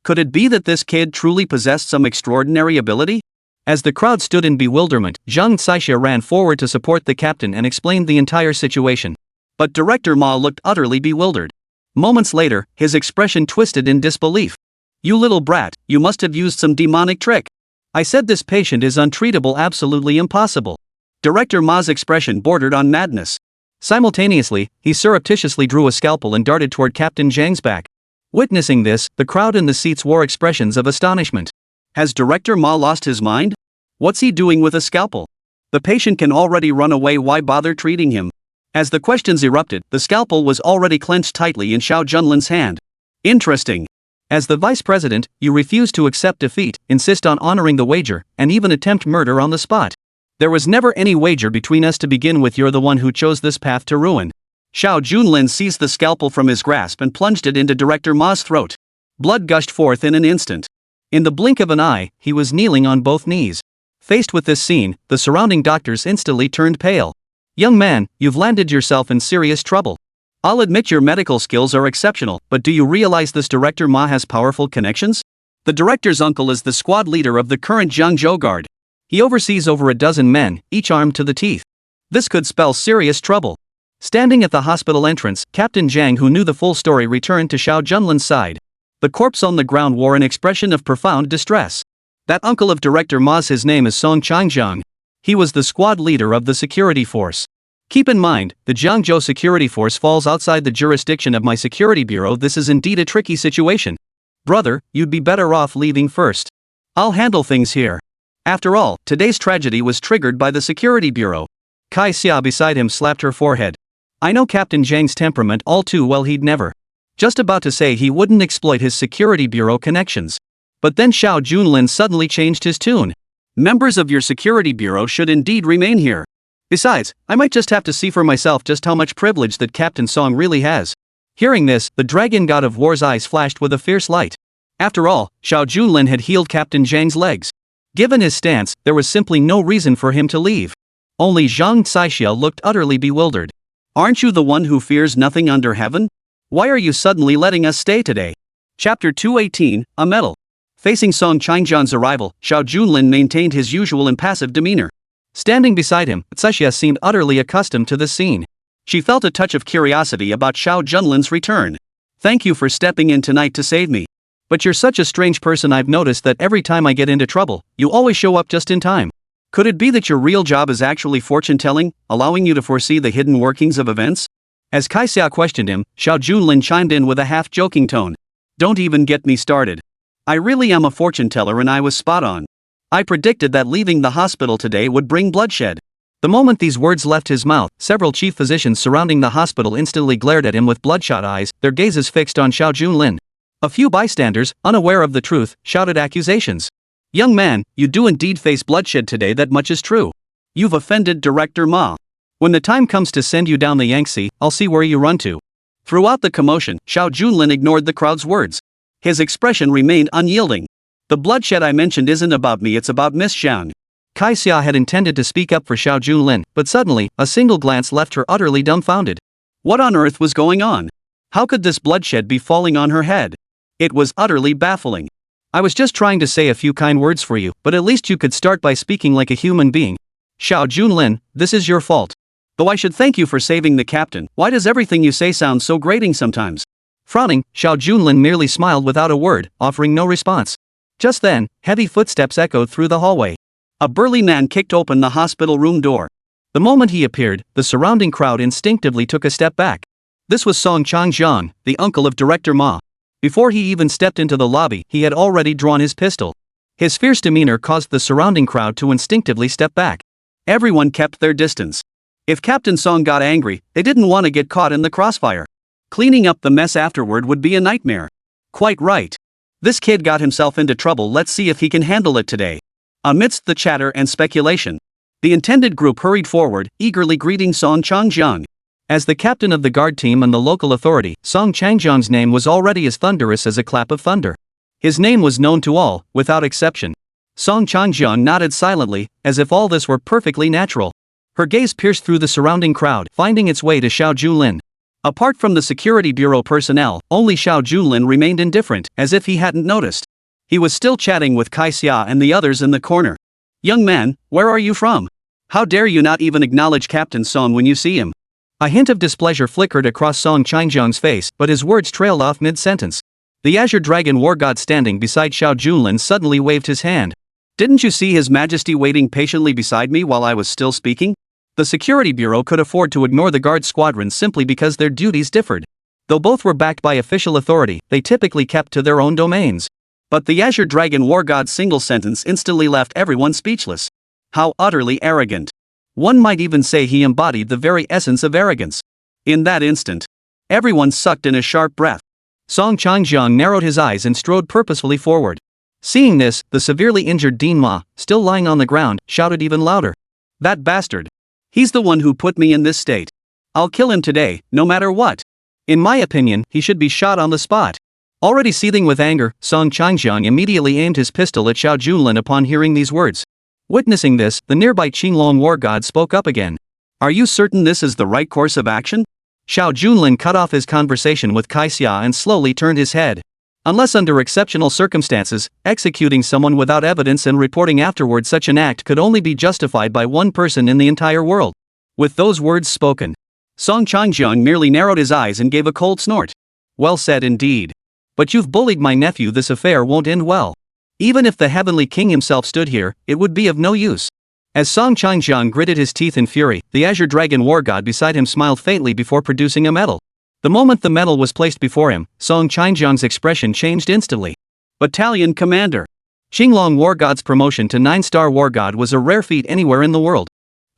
Speaker 2: Could it be that this kid truly possessed some extraordinary ability? As the crowd stood in bewilderment, Zhang Xia ran forward to support the captain and explained the entire situation.
Speaker 1: But Director Ma looked utterly bewildered.
Speaker 2: Moments later, his expression twisted in disbelief.
Speaker 1: You little brat, you must have used some demonic trick.
Speaker 2: I said this patient is untreatable, absolutely impossible.
Speaker 1: Director Ma's expression bordered on madness.
Speaker 2: Simultaneously, he surreptitiously drew a scalpel and darted toward Captain Zhang's back. Witnessing this, the crowd in the seats wore expressions of astonishment.
Speaker 1: Has Director Ma lost his mind? What's he doing with a scalpel? The patient can already run away, why bother treating him? As the questions erupted, the scalpel was already clenched tightly in Xiao Junlin's hand. Interesting.
Speaker 2: As the vice president, you refuse to accept defeat, insist on honoring the wager, and even attempt murder on the spot. There was never any wager between us to begin with. You're the one who chose this path to ruin.
Speaker 1: Xiao Junlin seized the scalpel from his grasp and plunged it into Director Ma's throat. Blood gushed forth in an instant.
Speaker 2: In the blink of an eye, he was kneeling on both knees. Faced with this scene, the surrounding doctors instantly turned pale. Young man, you've landed yourself in serious trouble.
Speaker 1: I'll admit your medical skills are exceptional, but do you realize this Director Ma has powerful connections? The director's uncle is the squad leader of the current Jiangzhou guard.
Speaker 2: He oversees over a dozen men, each armed to the teeth.
Speaker 1: This could spell serious trouble.
Speaker 2: Standing at the hospital entrance, Captain Zhang, who knew the full story, returned to Xiao Junlin's side. The corpse on the ground wore an expression of profound distress.
Speaker 1: That uncle of Director Ma's, his name is Song Qingcheng.
Speaker 2: He was the squad leader of the security force.
Speaker 1: Keep in mind, the Jiangzhou security force falls outside the jurisdiction of my security bureau. This is indeed a tricky situation.
Speaker 2: Brother, you'd be better off leaving first.
Speaker 1: I'll handle things here. After all, today's tragedy was triggered by the security bureau.
Speaker 2: Xia beside him slapped her forehead. I know Captain Zhang's temperament all too well. He'd never. Just about to say he wouldn't exploit his security bureau connections. But then Xiao Junlin suddenly changed his tune.
Speaker 1: Members of your security bureau should indeed remain here. Besides, I might just have to see for myself just how much privilege that Captain Song really has.
Speaker 2: Hearing this, the dragon god of war's eyes flashed with a fierce light.
Speaker 1: After all, Xiao Junlin had healed Captain Zhang's legs.
Speaker 2: Given his stance, there was simply no reason for him to leave. Only Zhang Caixia looked utterly bewildered.
Speaker 1: Aren't you the one who fears nothing under heaven? Why are you suddenly letting us stay today? Chapter 218, A Medal. Facing Song Qingcheng's arrival, Xiao Junlin maintained his usual impassive demeanor.
Speaker 2: Standing beside him, Caixia seemed utterly accustomed to this scene.
Speaker 1: She felt a touch of curiosity about Xiao Junlin's return. Thank you for stepping in tonight to save me.
Speaker 2: But you're such a strange person. I've noticed that every time I get into trouble, you always show up just in time.
Speaker 1: Could it be that your real job is actually fortune-telling, allowing you to foresee the hidden workings of events?
Speaker 2: As Caixia questioned him, Xiao Junlin chimed in with a half-joking tone.
Speaker 1: Don't even get me started. I really am a fortune-teller and I was spot on. I predicted that leaving the hospital today would bring bloodshed.
Speaker 2: The moment these words left his mouth, several chief physicians surrounding the hospital instantly glared at him with bloodshot eyes, their gazes fixed on Xiao Junlin. A few bystanders, unaware of the truth, shouted accusations.
Speaker 1: Young man, you do indeed face bloodshed today, that much is true. You've offended Director Ma.
Speaker 2: When the time comes to send you down the Yangtze, I'll see where you run to.
Speaker 1: Throughout the commotion, Xiao Junlin ignored the crowd's words. His expression remained unyielding. The bloodshed I mentioned isn't about me, it's about Miss Xiang.
Speaker 2: Caixia had intended to speak up for Xiao Junlin, but suddenly, a single glance left her utterly dumbfounded.
Speaker 1: What on earth was going on? How could this bloodshed be falling on her head? It was utterly baffling.
Speaker 2: I was just trying to say a few kind words for you, but at least you could start by speaking like a human being. Xiao Junlin, this is your fault.
Speaker 1: Though I should thank you for saving the captain, why does everything you say sound so grating sometimes?
Speaker 2: Frowning, Xiao Junlin merely smiled without a word, offering no response. Just then, heavy footsteps echoed through the hallway.
Speaker 1: A burly man kicked open the hospital room door.
Speaker 2: The moment he appeared, the surrounding crowd instinctively took a step back. This was Song Qingcheng, the uncle of Director Ma. Before he even stepped into the lobby, he had already drawn his pistol. His fierce demeanor caused the surrounding crowd to instinctively step back.
Speaker 1: Everyone kept their distance. If Captain Song got angry, they didn't want to get caught in the crossfire. Cleaning up the mess afterward would be a nightmare. Quite right. This kid got himself into trouble, let's see if he can handle it today. Amidst the chatter and speculation, the intended group hurried forward, eagerly greeting Song Qingcheng.
Speaker 2: As the captain of the guard team and the local authority, Song Qingcheng's name was already as thunderous as a clap of thunder. His name was known to all, without exception. Song Qingcheng nodded silently, as if all this were perfectly natural. Her gaze pierced through the surrounding crowd, finding its way to Xiao Junlin.
Speaker 1: Apart from the security bureau personnel, only Xiao Junlin remained indifferent, as if he hadn't noticed. He was still chatting with Caixia and the others in the corner. Young man, where are you from? How dare you not even acknowledge Captain Song when you see him?
Speaker 2: A hint of displeasure flickered across Song Qingcheng's face, but his words trailed off mid-sentence. The Azure Dragon War God standing beside Xiao Junlin suddenly waved his hand.
Speaker 1: Didn't you see His Majesty waiting patiently beside me while I was still speaking? The security bureau could afford to ignore the guard squadron simply because their duties differed.
Speaker 2: Though both were backed by official authority, they typically kept to their own domains.
Speaker 1: But the Azure Dragon War God's single sentence instantly left everyone speechless. How utterly arrogant. One might even say he embodied the very essence of arrogance. In that instant, everyone sucked in a sharp breath.
Speaker 2: Song Qingcheng narrowed his eyes and strode purposefully forward. Seeing this, the severely injured Dean Ma, still lying on the ground, shouted even louder.
Speaker 1: That bastard. He's the one who put me in this state. I'll kill him today, no matter what.
Speaker 2: In my opinion, he should be shot on the spot. Already seething with anger, Song Qingcheng immediately aimed his pistol at Xiao Junlin upon hearing these words. Witnessing this, the nearby Qinglong war god spoke up again.
Speaker 1: Are you certain this is the right course of action?
Speaker 2: Xiao Junlin cut off his conversation with Xia and slowly turned his head. Unless under exceptional circumstances, executing someone without evidence and reporting afterward such an act could only be justified by one person in the entire world. With those words spoken,
Speaker 1: Song Qingcheng merely narrowed his eyes and gave a cold snort.
Speaker 2: Well said indeed. But you've bullied my nephew, this affair won't end well. Even if the Heavenly King himself stood here, it would be of no use. As Song Qingcheng gritted his teeth in fury, the Azure Dragon War God beside him smiled faintly before producing a medal. The moment the medal was placed before him, Song Qingcheng's expression changed instantly.
Speaker 1: Battalion Commander.
Speaker 2: Qinglong War God's promotion to 9-star War God was a rare feat anywhere in the world.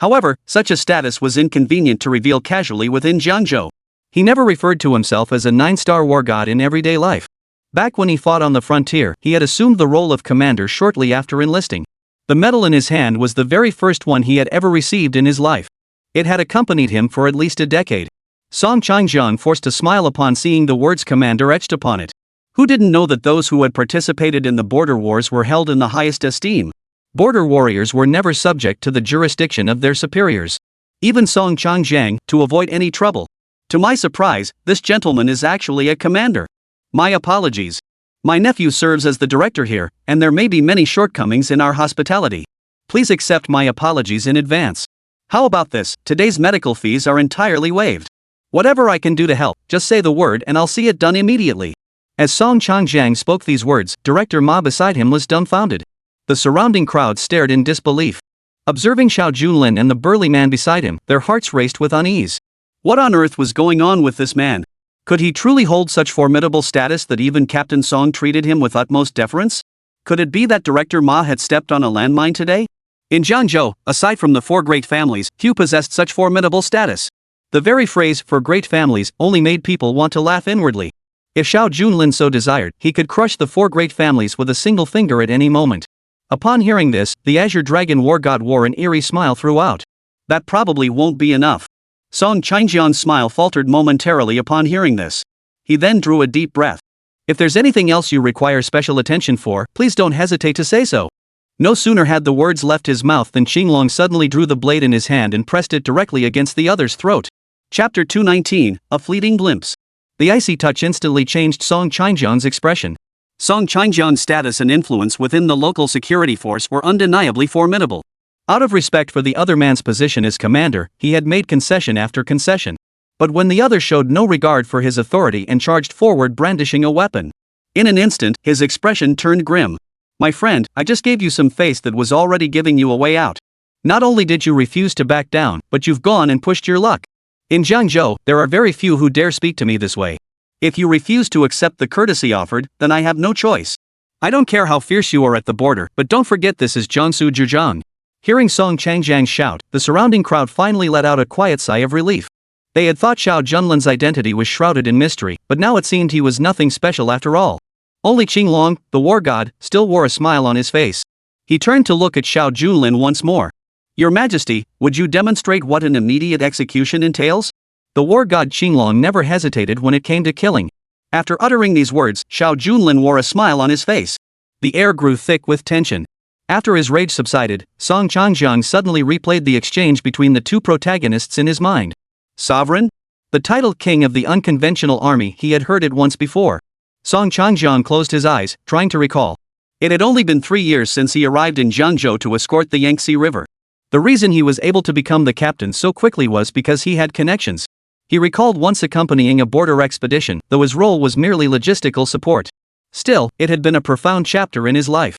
Speaker 1: However, such a status was inconvenient to reveal casually within Jiangzhou.
Speaker 2: He never referred to himself as a 9-star War God in everyday life. Back when he fought on the frontier, he had assumed the role of commander shortly after enlisting. The medal in his hand was the very first one he had ever received in his life. It had accompanied him for at least a decade. Song Qingcheng forced a smile upon seeing the words commander etched upon it.
Speaker 1: Who didn't know that those who had participated in the border wars were held in the highest esteem?
Speaker 2: Border warriors were never subject to the jurisdiction of their superiors. Even Song Qingcheng, to avoid any trouble.
Speaker 1: To my surprise, this gentleman is actually a commander. My apologies. My nephew serves as the director here, and there may be many shortcomings in our hospitality. Please accept my apologies in advance. How about this? Today's medical fees are entirely waived. Whatever I can do to help, just say the word and I'll see it done immediately.
Speaker 2: As Song Qingcheng spoke these words, Director Ma beside him was dumbfounded. The surrounding crowd stared in disbelief. Observing Xiao Junlin and the burly man beside him, their hearts raced with unease.
Speaker 1: What on earth was going on with this man? Could he truly hold such formidable status that even Captain Song treated him with utmost deference? Could it be that Director Ma had stepped on a landmine today? In Jiangzhou, aside from the 4 great families, few possessed such formidable status. The very phrase, "for great families," only made people want to laugh inwardly. If Xiao Junlin so desired, he could crush the 4 great families with a single finger at any moment. Upon hearing this, the Azure Dragon War God wore an eerie smile throughout. That probably won't be enough. Song Qingcheng's smile faltered momentarily upon hearing this. He then drew a deep breath.
Speaker 2: If there's anything else you require special attention for, please don't hesitate to say so. No sooner had the words left his mouth than Qinglong suddenly drew the blade in his hand and pressed it directly against the other's throat.
Speaker 1: Chapter 219, A Fleeting Glimpse.
Speaker 2: The icy touch instantly changed Song Qingcheng's expression.
Speaker 1: Song Qingcheng's status and influence within the local security force were undeniably formidable.
Speaker 2: Out of respect for the other man's position as commander, he had made concession after concession. But when the other showed no regard for his authority and charged forward brandishing a weapon,
Speaker 1: in an instant, his expression turned grim. My friend, I just gave you some face that was already giving you a way out.
Speaker 2: Not only did you refuse to back down, but you've gone and pushed your luck. In Jiangzhou, there are very few who dare speak to me this way.
Speaker 1: If you refuse to accept the courtesy offered, then I have no choice. I don't care how fierce you are at the border, but don't forget this is Jiangsu Zhejiang.
Speaker 2: Hearing Song Qingcheng shout, the surrounding crowd finally let out a quiet sigh of relief. They had thought Xiao Junlin's identity was shrouded in mystery, but now it seemed he was nothing special after all. Only Qinglong, the war god, still wore a smile on his face. He turned to look at Xiao Junlin once more. Your Majesty, would you demonstrate what an immediate execution entails? The war god Qinglong never hesitated when it came to killing. After uttering these words, Xiao Junlin wore a smile on his face. The air grew thick with tension. After his rage subsided, Song Qingcheng suddenly replayed the exchange between the two protagonists in his mind.
Speaker 1: Sovereign?
Speaker 2: The titled king of the unconventional army, he had heard it once before. Song Qingcheng closed his eyes, trying to recall.
Speaker 1: It had only been 3 years since he arrived in Jiangzhou to escort the Yangtze River.
Speaker 2: The reason he was able to become the captain so quickly was because he had connections. He recalled once accompanying a border expedition, though his role was merely logistical support. Still, it had been a profound chapter in his life.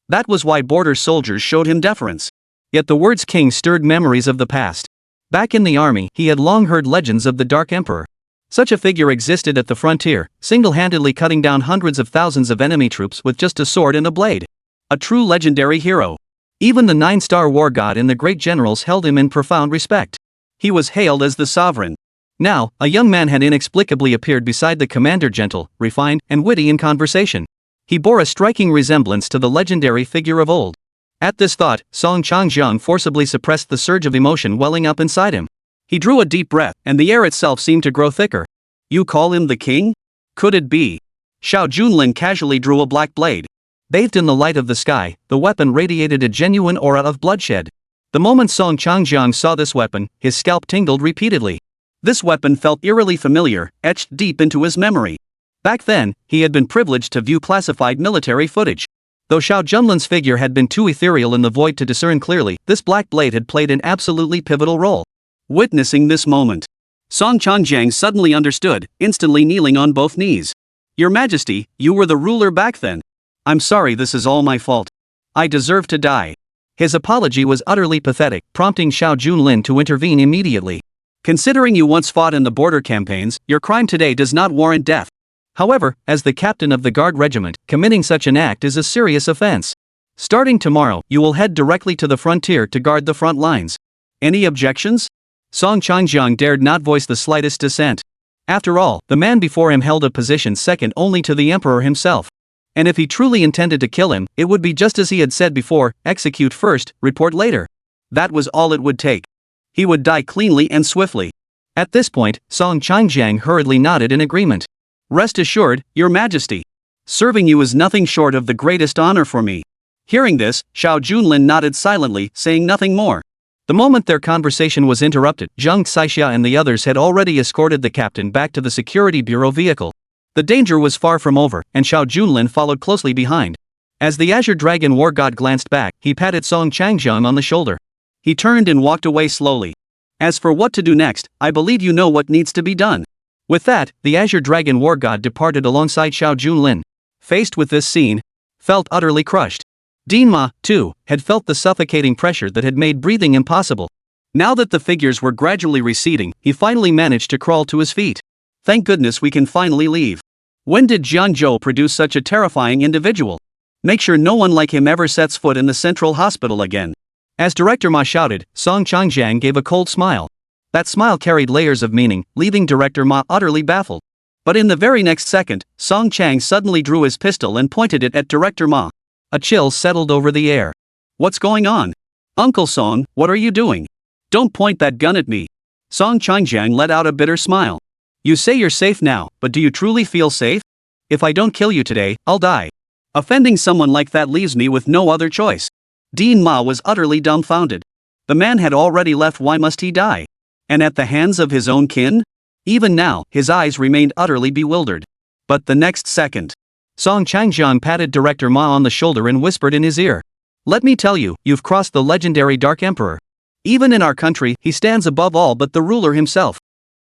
Speaker 2: That was why border soldiers showed him deference. Yet the words king stirred memories of the past. Back in the army, he had long heard legends of the Dark Emperor. Such a figure existed at the frontier, single-handedly cutting down hundreds of thousands of enemy troops with just a sword and a blade. A true legendary hero. Even the 9-star war god and the great generals held him in profound respect. He was hailed as the sovereign. Now, a young man had inexplicably appeared beside the commander, gentle, refined, and witty in conversation. He bore a striking resemblance to the legendary figure of old. At this thought, Song Changjiang forcibly suppressed the surge of emotion welling up inside him. He drew a deep breath, and the air itself seemed to grow thicker. You call him the king? Could it be? Xiao Junlin casually drew a black blade. Bathed in the light of the sky, the weapon radiated a genuine aura of bloodshed. The moment Song Changjiang saw this weapon, his scalp tingled repeatedly. This weapon felt eerily familiar, etched deep into his memory. Back then, he had been privileged to view classified military footage. Though Xiao Junlin's figure had been too ethereal in the void to discern clearly, this black blade had played an absolutely pivotal role. Witnessing this moment, Song Changjiang suddenly understood, instantly kneeling on both knees. Your Majesty, you were the ruler back then. I'm sorry, this is all my fault. I deserve to die. His apology was utterly pathetic, prompting Xiao Junlin to intervene immediately. Considering you once fought in the border campaigns, your crime today does not warrant death. However, as the captain of the guard regiment, committing such an act is a serious offense. Starting tomorrow, you will head directly to the frontier to guard the front lines. Any objections? Song Changjiang dared not voice the slightest dissent. After all, the man before him held a position second only to the emperor himself. And if he truly intended to kill him, it would be just as he had said before, execute first, report later. That was all it would take. He would die cleanly and swiftly. At this point, Song Changjiang hurriedly nodded in agreement. Rest assured, Your Majesty. Serving you is nothing short of the greatest honor for me. Hearing this, Xiao Junlin nodded silently, saying nothing more. The moment their conversation was interrupted, Jiang Xixia and the others had already escorted the captain back to the security bureau vehicle. The danger was far from over, and Xiao Junlin followed closely behind. As the Azure Dragon war god glanced back, he patted Song Changjiang on the shoulder. He turned and walked away slowly. As for what to do next, I believe you know what needs to be done. With that, the Azure Dragon war god departed alongside Xiao Junlin. Faced with this scene, felt utterly crushed. Dinma, too, had felt the suffocating pressure that had made breathing impossible. Now that the figures were gradually receding, he finally managed to crawl to his feet. Thank goodness we can finally leave. When did Jiangzhou produce such a terrifying individual? Make sure no one like him ever sets foot in the central hospital again. As Director Ma shouted, Song Changjiang gave a cold smile. That smile carried layers of meaning, leaving Director Ma utterly baffled. But in the very next second, Song Chang suddenly drew his pistol and pointed it at Director Ma. A chill settled over the air. What's going on? Uncle Song, what are you doing? Don't point that gun at me. Song Changjiang let out a bitter smile. You say you're safe now, but do you truly feel safe? If I don't kill you today, I'll die. Offending someone like that leaves me with no other choice. Dean Ma was utterly dumbfounded. The man had already left, why must he die? And at the hands of his own kin? Even now, his eyes remained utterly bewildered. But the next second, Song Changjiang patted Director Ma on the shoulder and whispered in his ear. Let me tell you, you've crossed the legendary Dark Emperor. Even in our country, he stands above all but the ruler himself.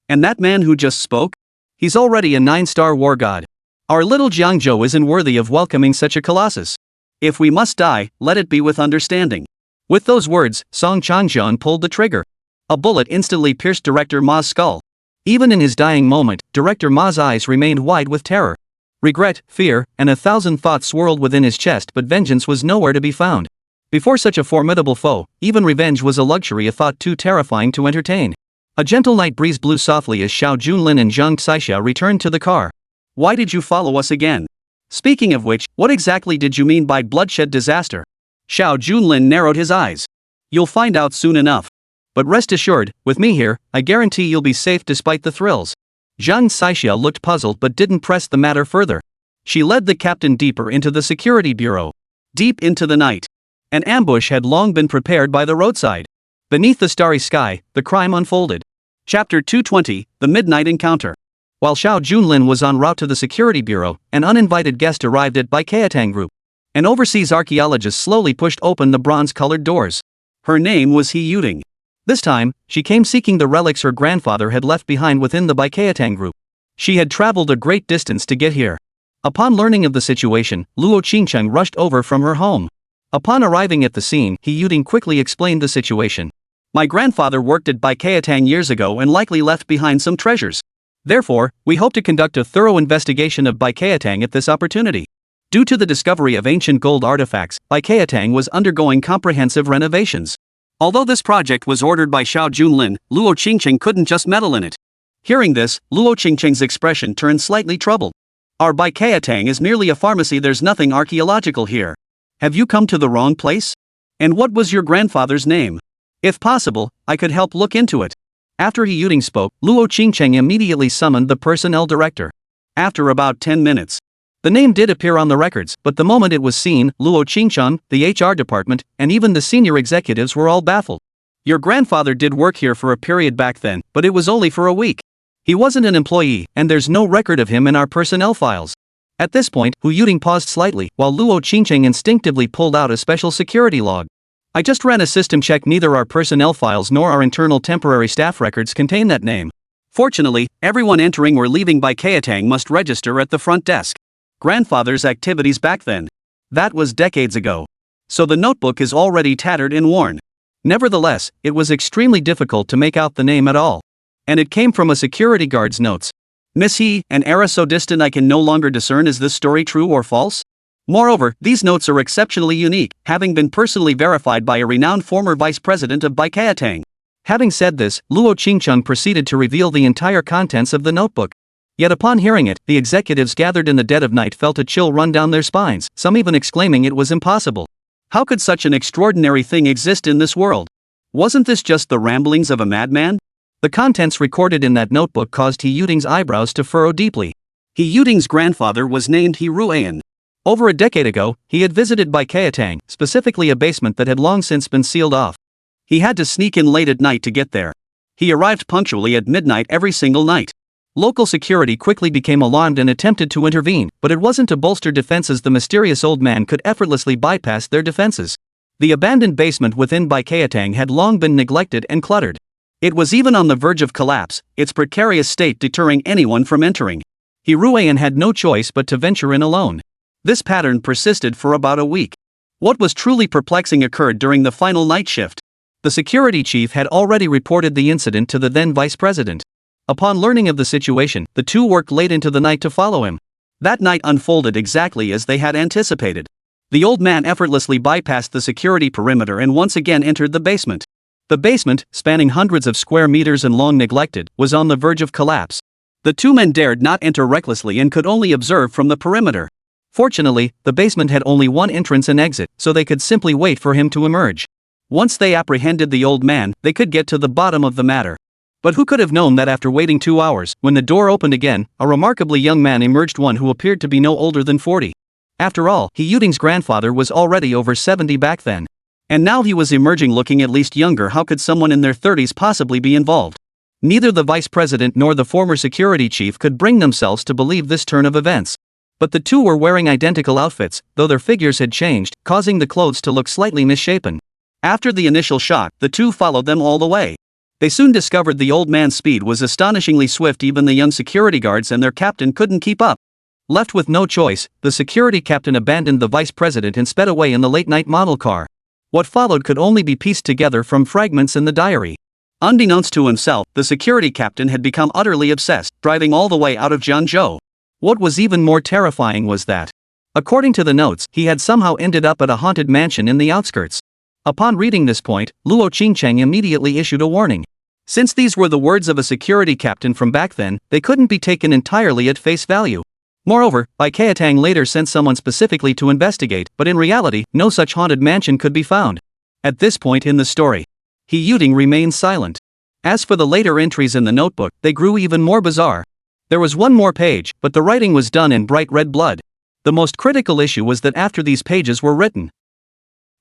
Speaker 2: And that man who just spoke? He's already a 9-star war god. Our little Jiangzhou isn't worthy of welcoming such a colossus. If we must die, let it be with understanding. With those words, Song Changjiang pulled the trigger. A bullet instantly pierced Director Ma's skull. Even in his dying moment, Director Ma's eyes remained wide with terror. Regret, fear, and 1,000 thoughts swirled within his chest, but vengeance was nowhere to be found. Before such a formidable foe, even revenge was a luxury, a thought too terrifying to entertain. A gentle night breeze blew softly as Xiao Junlin and Jiang Xixia returned to the car. Why did you follow us again? Speaking of which, what exactly did you mean by bloodshed disaster? Xiao Junlin narrowed his eyes. You'll find out soon enough. But rest assured, with me here, I guarantee you'll be safe despite the thrills. Jiang Xixia looked puzzled but didn't press the matter further. She led the captain deeper into the security bureau. Deep into the night. An ambush had long been prepared by the roadside. Beneath the starry sky, the crime unfolded. Chapter 220, The Midnight Encounter. While Xiao Junlin was en route to the security bureau, an uninvited guest arrived at Baikayatang Group. An overseas archaeologist slowly pushed open the bronze-colored doors. Her name was He Yuting. This time, she came seeking the relics her grandfather had left behind within the Baikayatang Group. She had traveled a great distance to get here. Upon learning of the situation, Luo Qingcheng rushed over from her home. Upon arriving at the scene, He Yuting quickly explained the situation. My grandfather worked at Baikayatang years ago and likely left behind some treasures. Therefore, we hope to conduct a thorough investigation of Baikayatang at this opportunity. Due to the discovery of ancient gold artifacts, Baikayatang was undergoing comprehensive renovations. Although this project was ordered by Xiao Junlin, Luo Qingcheng couldn't just meddle in it. Hearing this, Luo Qingcheng's expression turned slightly troubled. Our Baikayatang is merely a pharmacy, there's nothing archaeological here. Have you come to the wrong place? And what was your grandfather's name? If possible, I could help look into it. After He Yuting spoke, Luo Qingcheng immediately summoned the personnel director. After about 10 minutes, the name did appear on the records, but the moment it was seen, Luo Qingcheng, the HR department, and even the senior executives were all baffled. Your grandfather did work here for a period back then, but it was only for a week. He wasn't an employee, and there's no record of him in our personnel files. At this point, Hu Yuting paused slightly, while Luo Qingcheng instinctively pulled out a special security log. I just ran a system check, neither our personnel files nor our internal temporary staff records contain that name. Fortunately, everyone entering or leaving Baikayatang must register at the front desk. Grandfather's activities back then. That was decades ago. So the notebook is already tattered and worn. Nevertheless, it was extremely difficult to make out the name at all. And it came from a security guard's notes. Miss He, an era so distant I can no longer discern is this story true or false? Moreover, these notes are exceptionally unique, having been personally verified by a renowned former vice president of Baikayatang. Having said this, Luo Qingcheng proceeded to reveal the entire contents of the notebook. Yet upon hearing it, the executives gathered in the dead of night felt a chill run down their spines, some even exclaiming it was impossible. How could such an extraordinary thing exist in this world? Wasn't this just the ramblings of a madman? The contents recorded in that notebook caused He Yuting's eyebrows to furrow deeply. He Yuting's grandfather was named He Ruan. Over a decade ago, he had visited Baikayatang, specifically a basement that had long since been sealed off. He had to sneak in late at night to get there. He arrived punctually at midnight every single night. Local security quickly became alarmed and attempted to intervene, but it wasn't to bolster defenses. The mysterious old man could effortlessly bypass their defenses. The abandoned basement within Baikayatang had long been neglected and cluttered. It was even on the verge of collapse, its precarious state deterring anyone from entering. He Ruan had no choice but to venture in alone. This pattern persisted for about a week. What was truly perplexing occurred during the final night shift. The security chief had already reported the incident to the then vice president. Upon learning of the situation, the two worked late into the night to follow him. That night unfolded exactly as they had anticipated. The old man effortlessly bypassed the security perimeter and once again entered the basement. The basement, spanning hundreds of square meters and long neglected, was on the verge of collapse. The two men dared not enter recklessly and could only observe from the perimeter. Fortunately, the basement had only one entrance and exit, so they could simply wait for him to emerge. Once they apprehended the old man, they could get to the bottom of the matter. But who could have known that after waiting 2 hours, when the door opened again, a remarkably young man emerged, one who appeared to be no older than 40. After all, He Yuting's grandfather was already over 70 back then. And now he was emerging looking at least younger. How could someone in their 30s possibly be involved? Neither the vice president nor the former security chief could bring themselves to believe this turn of events. But the two were wearing identical outfits, though their figures had changed, causing the clothes to look slightly misshapen. After the initial shock, the two followed them all the way. They soon discovered the old man's speed was astonishingly swift. Even the young security guards and their captain couldn't keep up. Left with no choice, the security captain abandoned the vice president and sped away in the late-night model car. What followed could only be pieced together from fragments in the diary. Unbeknownst to himself, the security captain had become utterly obsessed, driving all the way out of Jiangzhou. What was even more terrifying was that, according to the notes, he had somehow ended up at a haunted mansion in the outskirts. Upon reading this point, Luo Qingcheng immediately issued a warning. Since these were the words of a security captain from back then, they couldn't be taken entirely at face value. Moreover, Baikayatang later sent someone specifically to investigate, but in reality, no such haunted mansion could be found. At this point in the story, He Yuting remained silent. As for the later entries in the notebook, they grew even more bizarre. There was one more page, but the writing was done in bright red blood. The most critical issue was that after these pages were written,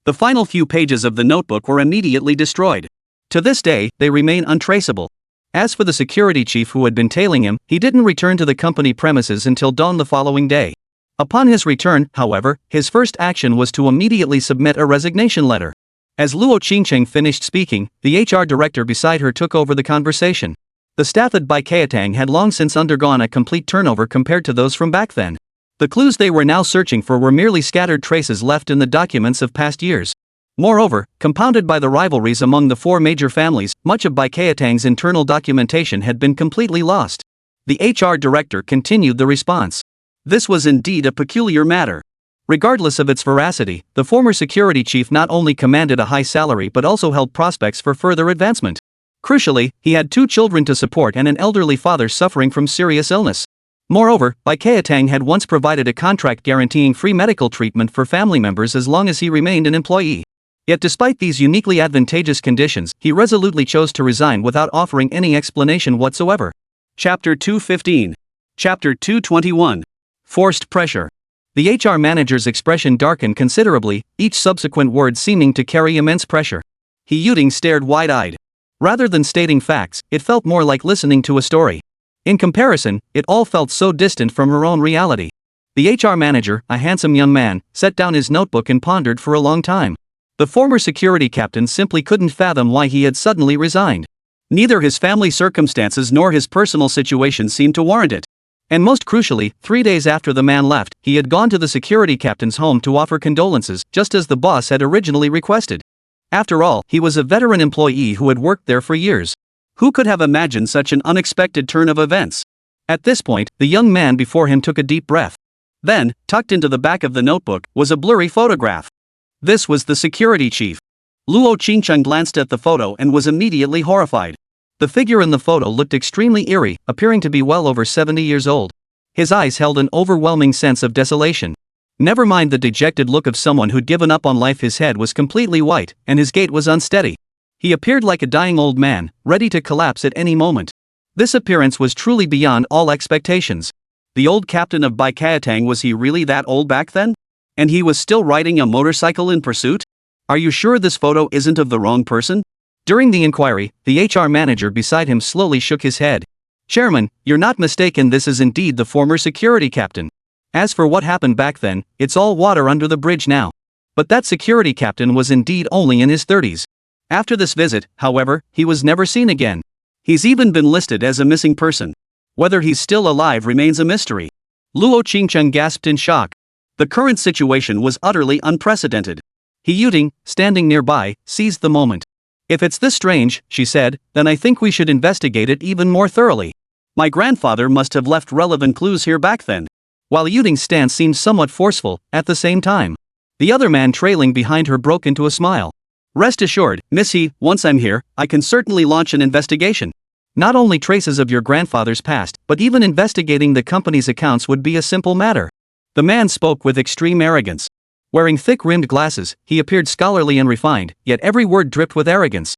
Speaker 2: the final few pages of the notebook were immediately destroyed. To this day, they remain untraceable. As for the security chief who had been tailing him, he didn't return to the company premises until dawn the following day. Upon his return, however, his first action was to immediately submit a resignation letter. As Luo Qingcheng finished speaking, the HR director beside her took over the conversation. The staff at Baikayatang had long since undergone a complete turnover compared to those from back then. The clues they were now searching for were merely scattered traces left in the documents of past years. Moreover, compounded by the rivalries among the four major families, much of Baikayatang's internal documentation had been completely lost. The HR director continued the response.
Speaker 1: This was indeed a peculiar matter.
Speaker 2: Regardless of its veracity, the former security chief not only commanded a high salary but also held prospects for further advancement. Crucially, he had 2 children to support and an elderly father suffering from serious illness. Moreover, Bai Keitang had once provided a contract guaranteeing free medical treatment for family members as long as he remained an employee. Yet despite these uniquely advantageous conditions, he resolutely chose to resign without offering any explanation whatsoever.
Speaker 1: Chapter 215. Chapter 221.
Speaker 2: Forced pressure. The HR manager's expression darkened considerably, each subsequent word seeming to carry immense pressure.
Speaker 1: He Yuting stared wide-eyed.
Speaker 2: Rather than stating facts, it felt more like listening to a story. In comparison, it all felt so distant from her own reality. The HR manager, a handsome young man, set down his notebook and pondered for a long time. The former security captain simply couldn't fathom why he had suddenly resigned.
Speaker 1: Neither his family circumstances nor his personal situation seemed to warrant it.
Speaker 2: And most crucially, 3 days after the man left, he had gone to the security captain's home to offer condolences, just as the boss had originally requested. After all, he was a veteran employee who had worked there for years.
Speaker 1: Who could have imagined such an unexpected turn of events?
Speaker 2: At this point, the young man before him took a deep breath.
Speaker 1: Then, tucked into the back of the notebook, was a blurry photograph. This was the security chief. Luo Qingcheng glanced at the photo and was immediately horrified.
Speaker 2: The figure in the photo looked extremely eerie, appearing to be well over 70 years old. His eyes held an overwhelming sense of desolation. Never mind the dejected look of someone who'd given up on life, his head was completely white, and his gait was unsteady. He appeared like a dying old man, ready to collapse at any moment. This appearance was truly beyond all expectations.
Speaker 1: The old captain of Bai Keitang, was he really that old back then? And he was still riding a motorcycle in pursuit? Are you sure this photo isn't of the wrong person?
Speaker 2: During the inquiry, the HR manager beside him slowly shook his head. Chairman, you're not mistaken, this is indeed the former security captain. As for what happened back then, it's all water under the bridge now. But that security captain was indeed only in his 30s. After this visit, however, he was never seen again.
Speaker 1: He's even been listed as a missing person. Whether he's still alive remains a mystery.
Speaker 2: Luo Qingcheng gasped in shock.
Speaker 1: The current situation was utterly unprecedented.
Speaker 2: He Yuting, standing nearby, seized the moment. If it's this strange, she said, then I think we should investigate it even more thoroughly.
Speaker 1: My grandfather must have left relevant clues here back then.
Speaker 2: While Yuting's stance seemed somewhat forceful, at the same time, the other man trailing behind her broke into a smile.
Speaker 1: Rest assured, Miss He, once I'm here, I can certainly launch an investigation.
Speaker 2: Not only traces of your grandfather's past, but even investigating the company's accounts would be a simple matter. The man spoke with extreme arrogance. Wearing thick-rimmed glasses, he appeared scholarly and refined, yet every word dripped with arrogance.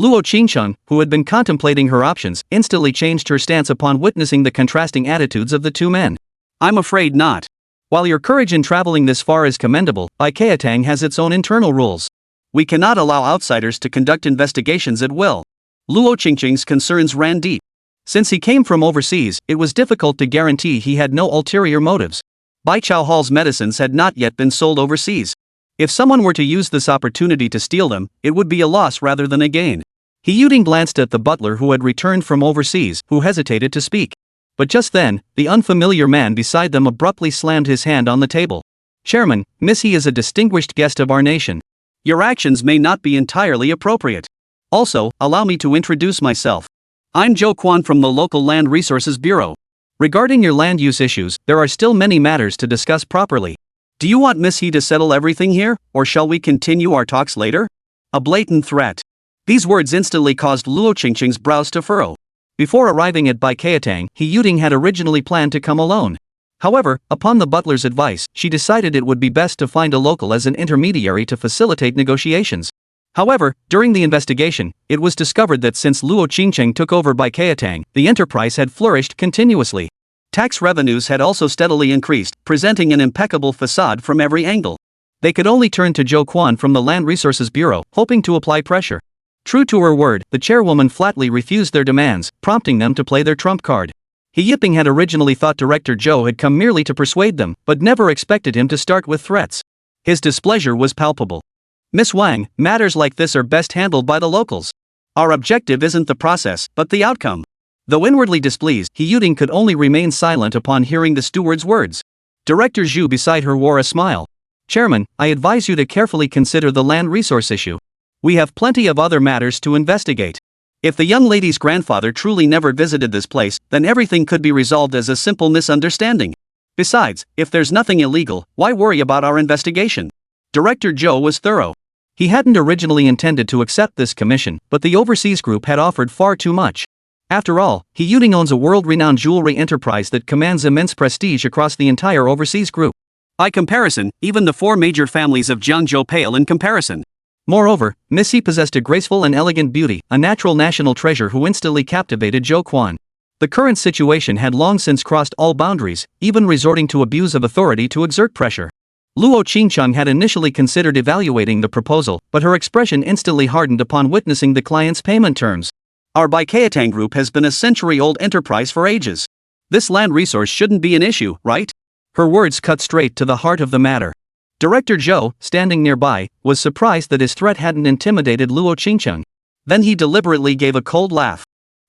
Speaker 2: Luo Qingcheng, who had been contemplating her options, instantly changed her stance upon witnessing the contrasting attitudes of the two men.
Speaker 1: I'm afraid not.
Speaker 2: While your courage in traveling this far is commendable, Bai Keitang has its own internal rules.
Speaker 1: We cannot allow outsiders to conduct investigations at will. Luo Qingcheng's concerns ran deep.
Speaker 2: Since he came from overseas, it was difficult to guarantee he had no ulterior motives.
Speaker 1: Bai Chao Hall's medicines had not yet been sold overseas. If someone were to use this opportunity to steal them, it would be a loss rather than a gain.
Speaker 2: He Yuting glanced at the butler who had returned from overseas, who hesitated to speak. But just then, the unfamiliar man beside them abruptly slammed his hand on the table. Chairman, Miss He is a distinguished guest of our nation.
Speaker 1: Your actions may not be entirely appropriate. Also, allow me to introduce myself. I'm Zhou Quan from the local Land Resources Bureau.
Speaker 2: Regarding your land use issues, there are still many matters to discuss properly.
Speaker 1: Do you want Miss He to settle everything here, or shall we continue our talks later? A blatant threat. These words instantly caused Luo Qingcheng's brows to furrow.
Speaker 2: Before arriving at Bai Keitang, He Yuting had originally planned to come alone. However, upon the butler's advice, she decided it would be best to find a local as an intermediary to facilitate negotiations. However, during the investigation, it was discovered that since Luo Qingcheng took over Bai Keitang, the enterprise had flourished continuously.
Speaker 1: Tax revenues had also steadily increased, presenting an impeccable facade from every angle.
Speaker 2: They could only turn to Zhou Quan from the Land Resources Bureau, hoping to apply pressure. True to her word, the chairwoman flatly refused their demands, prompting them to play their trump card. He Yiping had originally thought Director Zhou had come merely to persuade them, but never expected him to start with threats. His displeasure was palpable.
Speaker 1: Miss Wang, matters like this are best handled by the locals. Our objective isn't the process, but the outcome.
Speaker 2: Though inwardly displeased, He Yuting could only remain silent upon hearing the steward's words. Director Zhu beside her wore a smile. Chairman, I advise you to carefully consider the land resource issue. We have plenty of other matters to investigate.
Speaker 1: If the young lady's grandfather truly never visited this place, then everything could be resolved as a simple misunderstanding. Besides, if there's nothing illegal, why worry about our investigation? Director Zhou was thorough. He hadn't originally intended to accept this commission, but the overseas group had offered far too much. After all, He Yuting owns a world-renowned jewelry enterprise that commands immense prestige across the entire overseas group. By comparison, even the four major families of Jiangzhou pale in comparison. Moreover, Miss He possessed a graceful and elegant beauty, a natural national treasure who instantly captivated Zhou Quan. The current situation had long since crossed all boundaries, even resorting to abuse of authority to exert pressure. Luo Qingcheng had initially considered evaluating the proposal, but her expression instantly hardened upon witnessing the client's payment terms. Our Baikayatang group has been a century-old enterprise for ages. This land resource shouldn't be an issue, right? Her words cut straight to the heart of the matter. Director Zhou, standing nearby, was surprised that his threat hadn't intimidated Luo Qingcheng. Then he deliberately gave a cold laugh.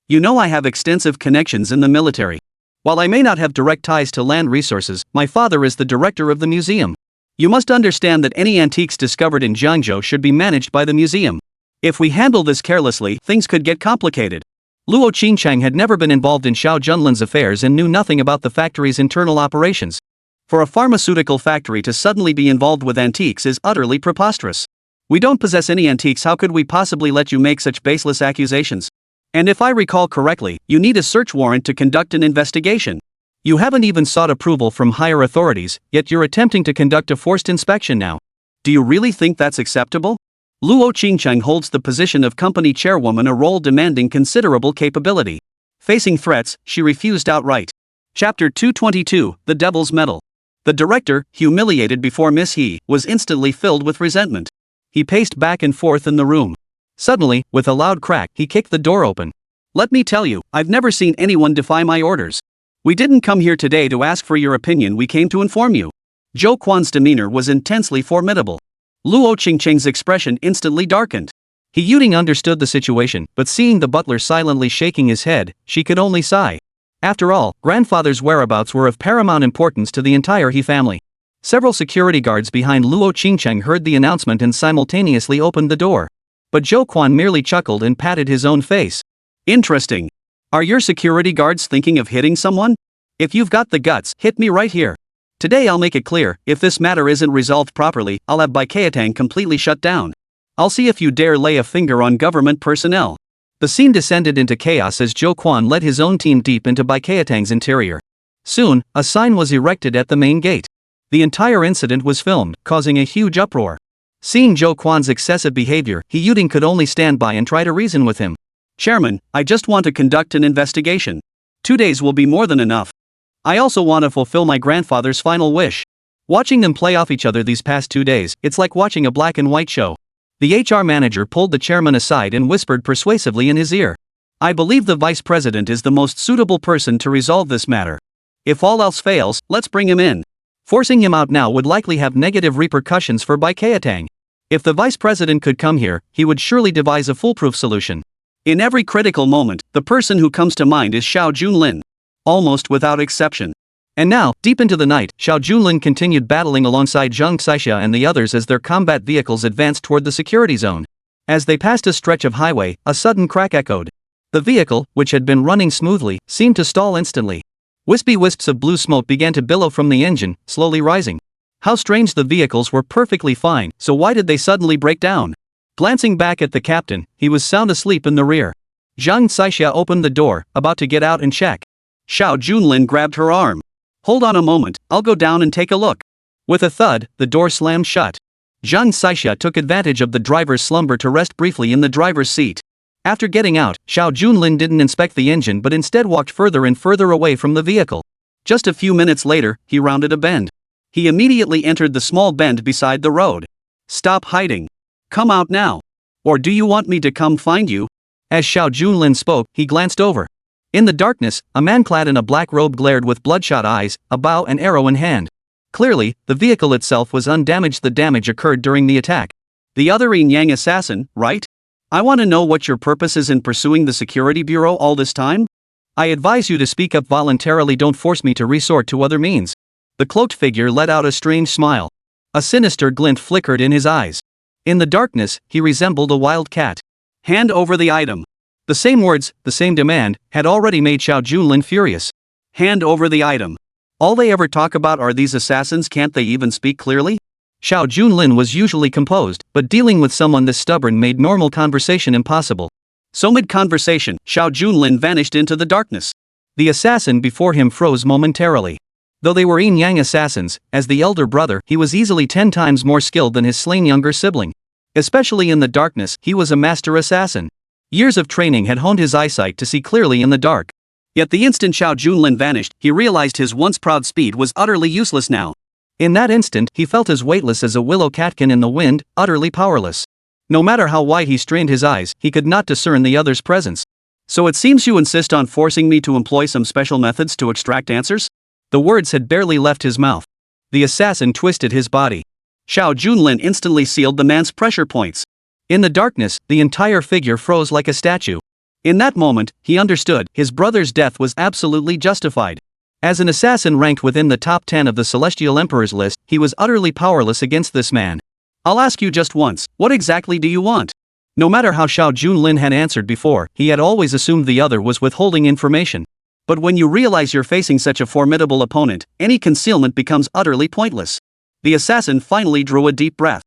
Speaker 1: You know, I have extensive connections in the military. While I may not have direct ties to land resources, my father is the director of the museum. You must understand that any antiques discovered in Jiangzhou should be managed by the museum. If we handle this carelessly, things could get complicated. Luo Qingcheng had never been involved in Xiao Junlin's affairs and knew nothing about the factory's internal operations. For a pharmaceutical factory to suddenly be involved with antiques is utterly preposterous. We don't possess any antiques, how could we possibly let you make such baseless accusations? And if I recall correctly, you need a search warrant to conduct an investigation. You haven't even sought approval from higher authorities, yet you're attempting to conduct a forced inspection now. Do you really think that's acceptable? Luo Qingcheng holds the position of company chairwoman, a role demanding considerable capability. Facing threats, she refused outright. Chapter 222, The Devil's Medal. The director, humiliated before Miss He, was instantly filled with resentment. He paced back and forth in the room. Suddenly, with a loud crack, he kicked the door open. Let me tell you, I've never seen anyone defy my orders. We didn't come here today to ask for your opinion, we came to inform you. Zhou Quan's demeanor was intensely formidable. Luo Qingcheng's expression instantly darkened. He Yuting understood the situation, but seeing the butler silently shaking his head, she could only sigh. After all, grandfather's whereabouts were of paramount importance to the entire He family. Several security guards behind Luo Qingcheng heard the announcement and simultaneously opened the door. But Zhou Quan merely chuckled and patted his own face. Interesting. Are your security guards thinking of hitting someone? If you've got the guts, hit me right here. Today I'll make it clear, if this matter isn't resolved properly, I'll have Baikayatang completely shut down. I'll see if you dare lay a finger on government personnel. The scene descended into chaos as Zhou Quan led his own team deep into Baikayatang's interior. Soon, a sign was erected at the main gate. The entire incident was filmed, causing a huge uproar. Seeing Zhou Quan's excessive behavior, He Yuting could only stand by and try to reason with him. Chairman, I just want to conduct an investigation. 2 days will be more than enough. I also want to fulfill my grandfather's final wish. Watching them play off each other these past 2 days, it's like watching a black and white show. The HR manager pulled the chairman aside and whispered persuasively in his ear. I believe the vice president is the most suitable person to resolve this matter. If all else fails, let's bring him in. Forcing him out now would likely have negative repercussions for Baikayatang. If the vice president could come here, he would surely devise a foolproof solution. In every critical moment, the person who comes to mind is Xiao Junlin. Almost without exception. And now, deep into the night, Xiao Junlin continued battling alongside Zhang Xixia and the others as their combat vehicles advanced toward the security zone. As they passed a stretch of highway, a sudden crack echoed. The vehicle, which had been running smoothly, seemed to stall instantly. Wispy wisps of blue smoke began to billow from the engine, slowly rising. How strange, the vehicles were perfectly fine, so why did they suddenly break down? Glancing back at the captain, he was sound asleep in the rear. Zhang Xixia opened the door, about to get out and check. Xiao Junlin grabbed her arm. Hold on a moment, I'll go down and take a look. With a thud, the door slammed shut. Zhang Xixia took advantage of the driver's slumber to rest briefly in the driver's seat. After getting out, Xiao Junlin didn't inspect the engine but instead walked further and further away from the vehicle. Just a few minutes later, he rounded a bend. He immediately entered the small bend beside the road. Stop hiding. Come out now. Or do you want me to come find you? As Xiao Junlin spoke, he glanced over. In the darkness, a man clad in a black robe glared with bloodshot eyes, a bow and arrow in hand. Clearly, the vehicle itself was undamaged. The damage occurred during the attack. The other Yin Yang assassin, right? I want to know what your purpose is in pursuing the security bureau all this time? I advise you to speak up voluntarily, don't force me to resort to other means. The cloaked figure let out a strange smile. A sinister glint flickered in his eyes. In the darkness, he resembled a wild cat. Hand over the item.
Speaker 2: The same words, the same demand, had already made Xiao Junlin furious.
Speaker 1: Hand over the item. All they ever talk about are these assassins, can't they even speak clearly?
Speaker 2: Xiao Junlin was usually composed, but dealing with someone this stubborn made normal conversation impossible.
Speaker 1: So mid-conversation, Xiao Junlin vanished into the darkness.
Speaker 2: The assassin before him froze momentarily. Though they were yin-yang assassins, as the elder brother, he was easily 10 times more skilled than his slain younger sibling. Especially in the darkness, he was a master assassin. Years of training had honed his eyesight to see clearly in the dark.
Speaker 1: Yet the instant Xiao Junlin vanished, he realized his once proud speed was utterly useless now.
Speaker 2: In that instant, he felt as weightless as a willow catkin in the wind, utterly powerless. No matter how wide he strained his eyes, he could not discern the other's presence.
Speaker 1: So it seems you insist on forcing me to employ some special methods to extract answers?
Speaker 2: The words had barely left his mouth. The assassin twisted his body.
Speaker 1: Xiao Junlin instantly sealed the man's pressure points.
Speaker 2: In the darkness, the entire figure froze like a statue.
Speaker 1: In that moment, he understood his brother's death was absolutely justified.
Speaker 2: As an assassin ranked within the top 10 of the Celestial Emperor's list, he was utterly powerless against this man.
Speaker 1: I'll ask you just once, what exactly do you want?
Speaker 2: No matter how Xiao Junlin had answered before, he had always assumed the other was withholding information.
Speaker 1: But when you realize you're facing such a formidable opponent, any concealment becomes utterly pointless. The assassin finally drew a deep breath.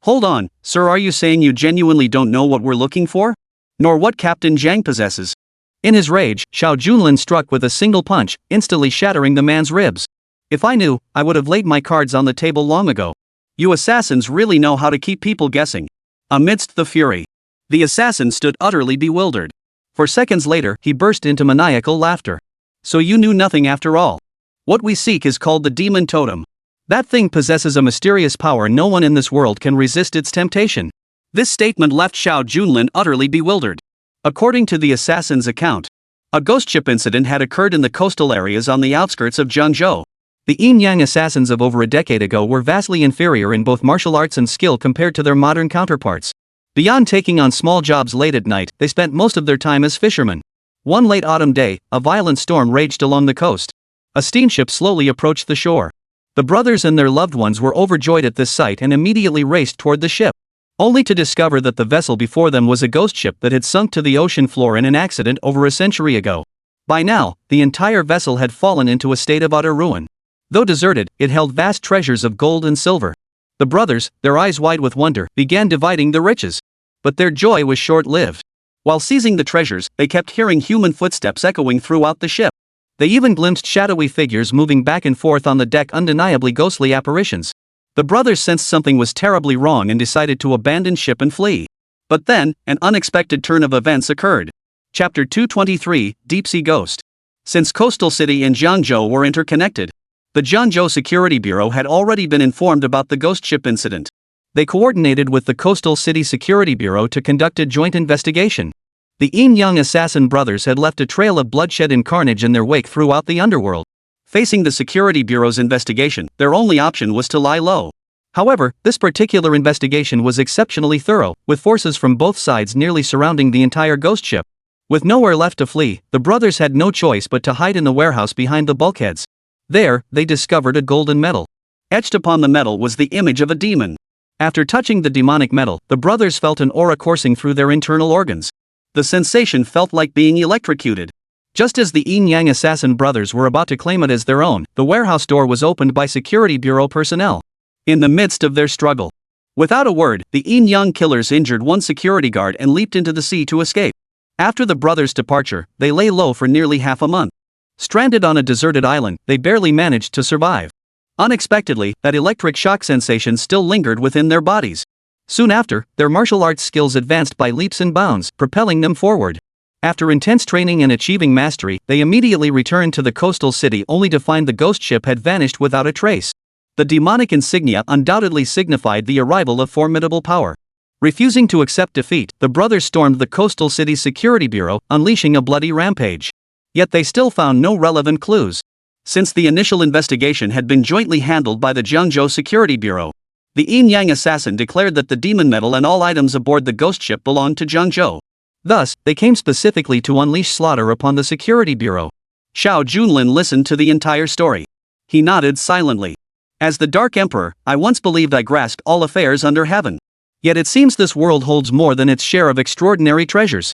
Speaker 1: Hold on, sir, are you saying you genuinely don't know what we're looking for? Nor what Captain Zhang possesses?
Speaker 2: In his rage, Xiao Junlin struck with a single punch, instantly shattering the man's ribs. If I knew, I would have laid my cards on the table long ago.
Speaker 1: You assassins really know how to keep people guessing. Amidst the fury, the assassin stood utterly bewildered.
Speaker 2: For seconds later, he burst into maniacal laughter.
Speaker 1: So you knew nothing after all. What we seek is called the demon totem.
Speaker 2: That thing possesses a mysterious power no one in this world can resist its temptation.
Speaker 1: This statement left Xiao Junlin utterly bewildered. According to the assassin's account, a ghost ship incident had occurred in the coastal areas on the outskirts of Jiangzhou.
Speaker 2: The yin-yang assassins of over a decade ago were vastly inferior in both martial arts and skill compared to their modern counterparts. Beyond taking on small jobs late at night, they spent most of their time as fishermen. One late autumn day, a violent storm raged along the coast. A steamship slowly approached the shore. The brothers and their loved ones were overjoyed at this sight and immediately raced toward the ship, only to discover that the vessel before them was a ghost ship that had sunk to the ocean floor in an accident over a century ago. By now, the entire vessel had fallen into a state of utter ruin. Though deserted, it held vast treasures of gold and silver. The brothers, their eyes wide with wonder, began dividing the riches. But their joy was short-lived. While seizing the treasures, they kept hearing human footsteps echoing throughout the ship. They even glimpsed shadowy figures moving back and forth on the deck, undeniably ghostly apparitions. The brothers sensed something was terribly wrong and decided to abandon ship and flee. But then, an unexpected turn of events occurred. Chapter 223, Deep Sea Ghost. Since coastal city and Jiangzhou were interconnected, the Jiangzhou Security Bureau had already been informed about the ghost ship incident. They coordinated with the Coastal City Security Bureau to conduct a joint investigation. The yin-yang assassin brothers had left a trail of bloodshed and carnage in their wake throughout the underworld. Facing the Security Bureau's investigation, their only option was to lie low. However, this particular investigation was exceptionally thorough, with forces from both sides nearly surrounding the entire ghost ship. With nowhere left to flee, the brothers had no choice but to hide in the warehouse behind the bulkheads. There, they discovered a golden medal. Etched upon the medal was the image of a demon. After touching the demonic medal, the brothers felt an aura coursing through their internal organs. The sensation felt like being electrocuted. Just as the yin-yang assassin brothers were about to claim it as their own, the warehouse door was opened by Security Bureau personnel. In the midst of their struggle, without a word, the yin-yang killers injured one security guard and leaped into the sea to escape. After the brothers' departure, they lay low for nearly half a month. Stranded on a deserted island, they barely managed to survive. Unexpectedly, that electric shock sensation still lingered within their bodies. Soon after, their martial arts skills advanced by leaps and bounds, propelling them forward. After intense training and achieving mastery, they immediately returned to the coastal city only to find the ghost ship had vanished without a trace. The demonic insignia undoubtedly signified the arrival of formidable power. Refusing to accept defeat, the brothers stormed the coastal city's security bureau, unleashing a bloody rampage. Yet they still found no relevant clues. Since the initial investigation had been jointly handled by the Jiangzhou Security Bureau, the yin-yang assassin declared that the demon medal and all items aboard the ghost ship belonged to Jiangzhou. Thus, they came specifically to unleash slaughter upon the Security Bureau. Xiao Junlin listened to the entire story. He nodded silently. As the Dark Emperor, I once believed I grasped all affairs under heaven. Yet it seems this world holds more than its share of extraordinary treasures.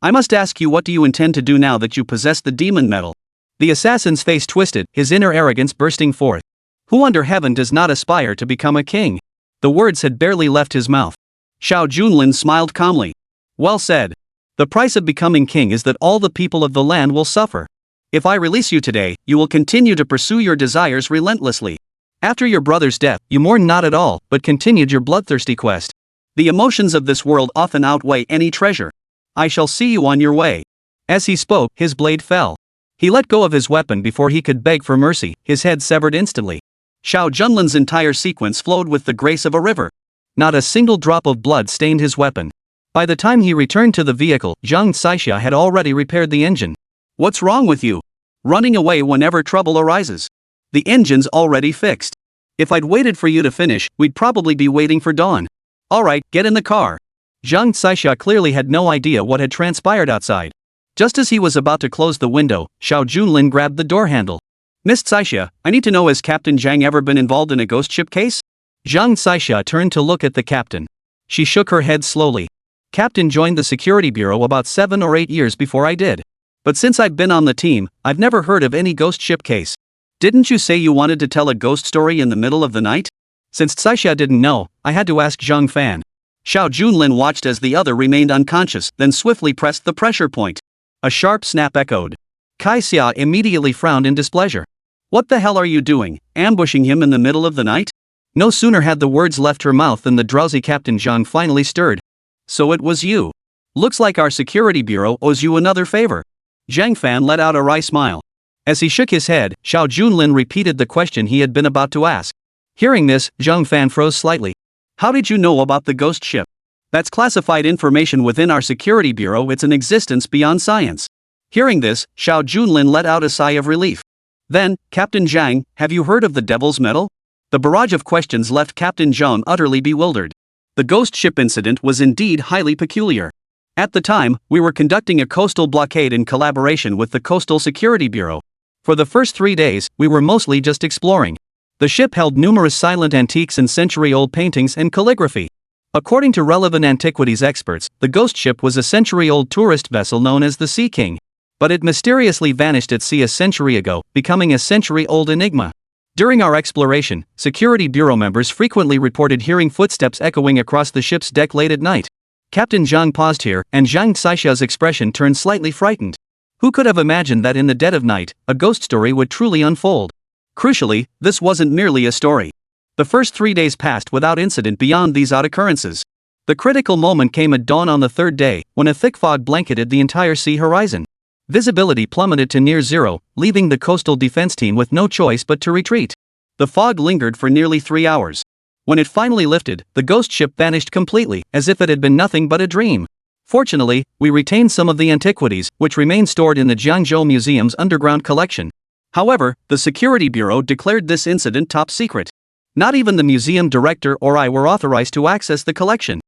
Speaker 1: I must ask you, what do you intend to do now that you possess the demon metal?
Speaker 2: The assassin's face twisted, his inner arrogance bursting forth. Who under heaven does not aspire to become a king? The words had barely left his mouth.
Speaker 1: Xiao Junlin smiled calmly.
Speaker 2: Well said. The price of becoming king is that all the people of the land will suffer.
Speaker 1: If I release you today, you will continue to pursue your desires relentlessly.
Speaker 2: After your brother's death, you mourned not at all, but continued your bloodthirsty quest.
Speaker 1: The emotions of this world often outweigh any treasure. I shall see you on your way.
Speaker 2: As he spoke, his blade fell. He let go of his weapon before he could beg for mercy, his head severed instantly.
Speaker 1: Xiao Junlin's entire sequence flowed with the grace of a river.
Speaker 2: Not a single drop of blood stained his weapon. By the time he returned to the vehicle, Zhang Xixia had already repaired the engine.
Speaker 1: What's wrong with you? Running away whenever trouble arises. The engine's already fixed. If I'd waited for you to finish, we'd probably be waiting for dawn. Alright, get in the car.
Speaker 2: Zhang Xixia clearly had no idea what had transpired outside. Just as he was about to close the window, Xiao Junlin grabbed the door handle.
Speaker 1: Miss Xixia, I need to know, has Captain Zhang ever been involved in a ghost ship case?
Speaker 2: Zhang Xixia turned to look at the captain. She shook her head slowly. Captain joined the security bureau about 7 or 8 years before I did.
Speaker 1: But since I've been on the team, I've never heard of any ghost ship case. Didn't you say you wanted to tell a ghost story in the middle of the night?
Speaker 2: Since Xixia didn't know, I had to ask Zhang Fan.
Speaker 1: Xiao Junlin watched as the other remained unconscious, then swiftly pressed the pressure point. A sharp snap echoed.
Speaker 2: Kai Xia immediately frowned in displeasure.
Speaker 1: What the hell are you doing, ambushing him in the middle of the night?
Speaker 2: No sooner had the words left her mouth than the drowsy Captain Zhang finally stirred.
Speaker 1: So it was you. Looks like our security bureau owes you another favor. Zhang Fan let out a wry smile.
Speaker 2: As he shook his head, Xiao Junlin repeated the question he had been about to ask. Hearing this, Zhang Fan froze slightly.
Speaker 1: How did you know about the ghost ship? That's classified information within our security bureau, it's an existence beyond science. Hearing this, Xiao Junlin let out a sigh of relief. Then, Captain Zhang, have you heard of the Devil's Medal? The barrage of questions left Captain Zhang utterly bewildered. The ghost ship incident was indeed highly peculiar. At the time, we were conducting a coastal blockade in collaboration with the Coastal Security Bureau. For the first 3 days, we were mostly just exploring. The ship held numerous silent antiques and century-old paintings and calligraphy. According to relevant antiquities experts, the ghost ship was a century-old tourist vessel known as the Sea King. But it mysteriously vanished at sea a century ago, becoming a century-old enigma. During our exploration, Security Bureau members frequently reported hearing footsteps echoing across the ship's deck late at night. Captain Zhang paused here, and Zhang Xixia's expression turned slightly frightened. Who could have imagined that in the dead of night, a ghost story would truly unfold? Crucially, this wasn't merely a story. The first 3 days passed without incident beyond these odd occurrences. The critical moment came at dawn on the third day, when a thick fog blanketed the entire sea horizon. Visibility plummeted to near zero, leaving the coastal defense team with no choice but to retreat. The fog lingered for nearly 3 hours. When it finally lifted, the ghost ship vanished completely, as if it had been nothing but a dream. Fortunately, we retained some of the antiquities, which remain stored in the Jiangzhou Museum's underground collection. However, the Security Bureau declared this incident top secret. Not even the museum director or I were authorized to access the collection.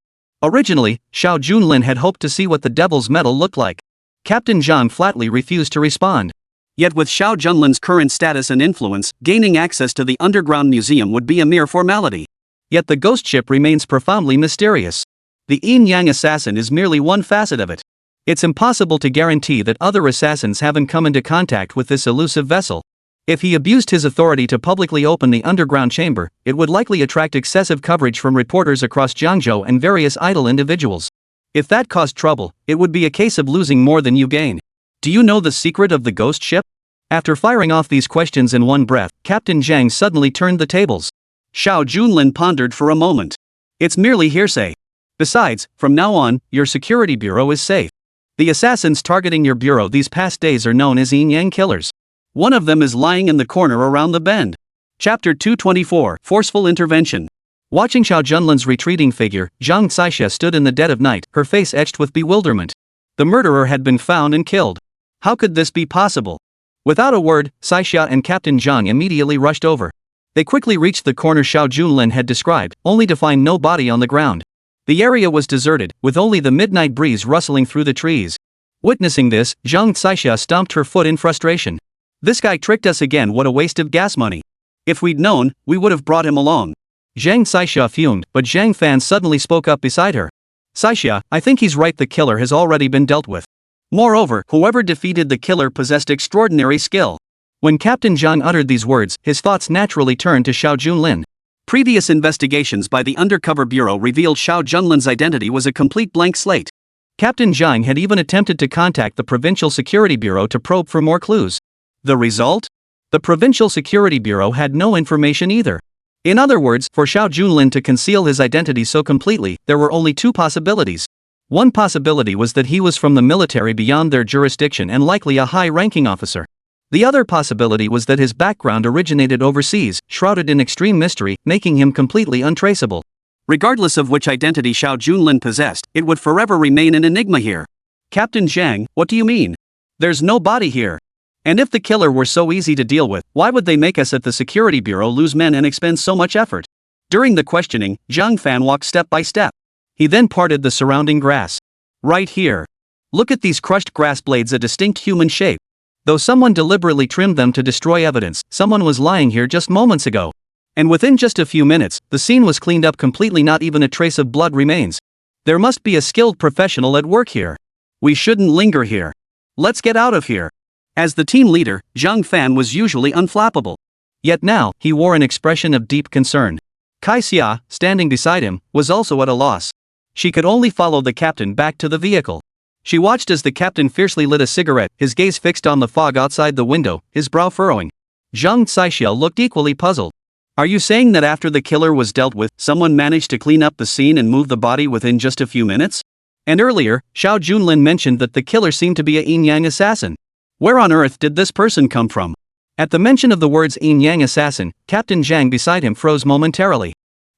Speaker 1: Originally, Xiao Junlin had hoped to see what the Devil's Medal looked like. Captain Zhang flatly refused to respond. Yet with Xiao Junlin's current status and influence, gaining access to the underground museum would be a mere formality.
Speaker 2: Yet the ghost ship remains profoundly mysterious. The Yin-Yang assassin is merely one facet of it. It's impossible to guarantee that other assassins haven't come into contact with this elusive vessel. If he abused his authority to publicly open the underground chamber, it would likely attract excessive coverage from reporters across Jiangzhou and various idle individuals. If that caused trouble, it would be a case of losing more than you gain. Do you know the secret of the ghost ship? After firing off these questions in one breath, Captain Zhang suddenly turned the tables.
Speaker 1: Xiao Junlin pondered for a moment. It's merely hearsay. Besides, from now on, your security bureau is safe. The assassins targeting your bureau these past days are known as Yin-Yang killers. One of them is lying in the corner around the bend. Chapter 224, Forceful Intervention.
Speaker 2: Watching Xiao Junlin's retreating figure, Zhang Xixia stood in the dead of night, her face etched with bewilderment. The murderer had been found and killed. How could this be possible? Without a word, Xixia and Captain Zhang immediately rushed over. They quickly reached the corner Xiao Junlin had described, only to find no body on the ground. The area was deserted, with only the midnight breeze rustling through the trees. Witnessing this, Zhang Xixia stomped her foot in frustration. This guy tricked us again, what a waste of gas money. If we'd known, we would have brought him along. Zhang Xixia fumed, but Zhang Fan suddenly spoke up beside her. Xixia, I think he's right, the killer has already been dealt with.
Speaker 1: Moreover, whoever defeated the killer possessed extraordinary skill.
Speaker 2: When Captain Zhang uttered these words, his thoughts naturally turned to Xiao Junlin.
Speaker 1: Previous investigations by the Undercover Bureau revealed Xiao Junlin's identity was a complete blank slate.
Speaker 2: Captain Zhang had even attempted to contact the Provincial Security Bureau to probe for more clues.
Speaker 1: The result?
Speaker 2: The Provincial Security Bureau had no information either. In other words, for Xiao Junlin to conceal his identity so completely, there were only two possibilities. One possibility was that he was from the military beyond their jurisdiction and likely a high-ranking officer. The other possibility was that his background originated overseas, shrouded in extreme mystery, making him completely untraceable.
Speaker 1: Regardless of which identity Xiao Junlin possessed, it would forever remain an enigma here. Captain Zhang, what do you mean? There's no body here. And if the killer were so easy to deal with, why would they make us at the Security Bureau lose men and expend so much effort? During the questioning, Zhang Fan walked step by step.
Speaker 2: He then parted the surrounding grass.
Speaker 1: Right here. Look at these crushed grass blades, a distinct human shape.
Speaker 2: Though someone deliberately trimmed them to destroy evidence, someone was lying here just moments ago.
Speaker 1: And within just a few minutes, the scene was cleaned up completely, not even a trace of blood remains. There must be a skilled professional at work here. We shouldn't linger here. Let's get out of here. As the team leader, Zhang Fan was usually unflappable.
Speaker 2: Yet now, he wore an expression of deep concern.
Speaker 1: Kai Xia, standing beside him, was also at a loss. She could only follow the captain back to the vehicle. She watched as the captain fiercely lit a cigarette, his gaze fixed on the fog outside the window, his brow furrowing.
Speaker 2: Zhang Xixiao looked equally puzzled.
Speaker 1: Are you saying that after the killer was dealt with, someone managed to clean up the scene and move the body within just a few minutes?
Speaker 2: And earlier, Xiao Junlin mentioned that the killer seemed to be a yin-yang assassin.
Speaker 1: Where on earth did this person come from?
Speaker 2: At the mention of the words yin-yang assassin, Captain Zhang beside him froze momentarily.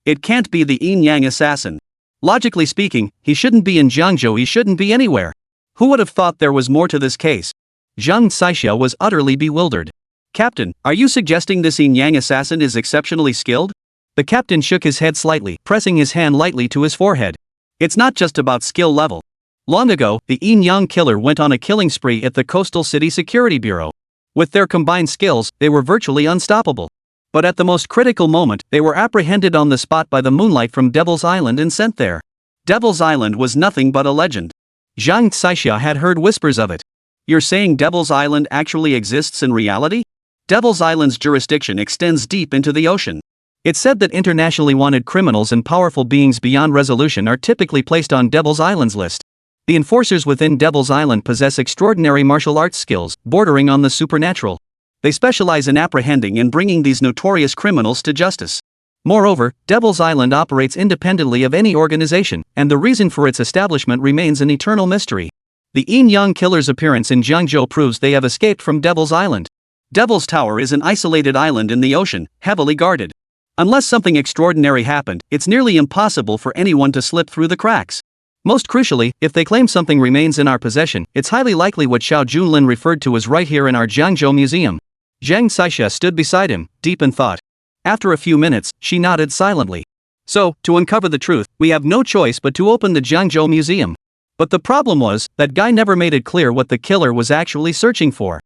Speaker 1: It can't be the yin-yang assassin. Logically speaking, he shouldn't be in Jiangzhou, he shouldn't be anywhere. Who would have thought there was more to this case?
Speaker 2: Zhang Xixiao was utterly bewildered.
Speaker 1: Captain, are you suggesting this yin-yang assassin is exceptionally skilled?
Speaker 2: The captain shook his head slightly, pressing his hand lightly to his forehead.
Speaker 1: It's not just about skill level. Long ago, the yin-yang killer went on a killing spree at the Coastal City Security Bureau. With their combined skills, they were virtually unstoppable. But at the most critical moment, they were apprehended on the spot by the moonlight from Devil's Island and sent there. Devil's Island was nothing but a legend.
Speaker 2: Zhang Xixiao had heard whispers of it.
Speaker 1: You're saying Devil's Island actually exists in reality? Devil's Island's jurisdiction extends deep into the ocean.
Speaker 2: It's said that internationally wanted criminals and powerful beings beyond resolution are typically placed on Devil's Island's list. The enforcers within Devil's Island possess extraordinary martial arts skills, bordering on the supernatural.
Speaker 1: They specialize in apprehending and bringing these notorious criminals to justice.
Speaker 2: Moreover, Devil's Island operates independently of any organization, and the reason for its establishment remains an eternal mystery. The yin-yang killer's appearance in Jiangzhou proves they have escaped from Devil's Island.
Speaker 1: Devil's Tower is an isolated island in the ocean, heavily guarded. Unless something extraordinary happened, it's nearly impossible for anyone to slip through the cracks.
Speaker 2: Most crucially, if they claim something remains in our possession, it's highly likely what Xiao Junlin referred to as right here in our Jiangzhou museum.
Speaker 1: Zhang Xixiao stood beside him, deep in thought. After a few minutes, she nodded silently. So, to uncover the truth, we have no choice but to open the Jiangzhou museum. But the problem was, that guy never made it clear what the killer was actually searching for.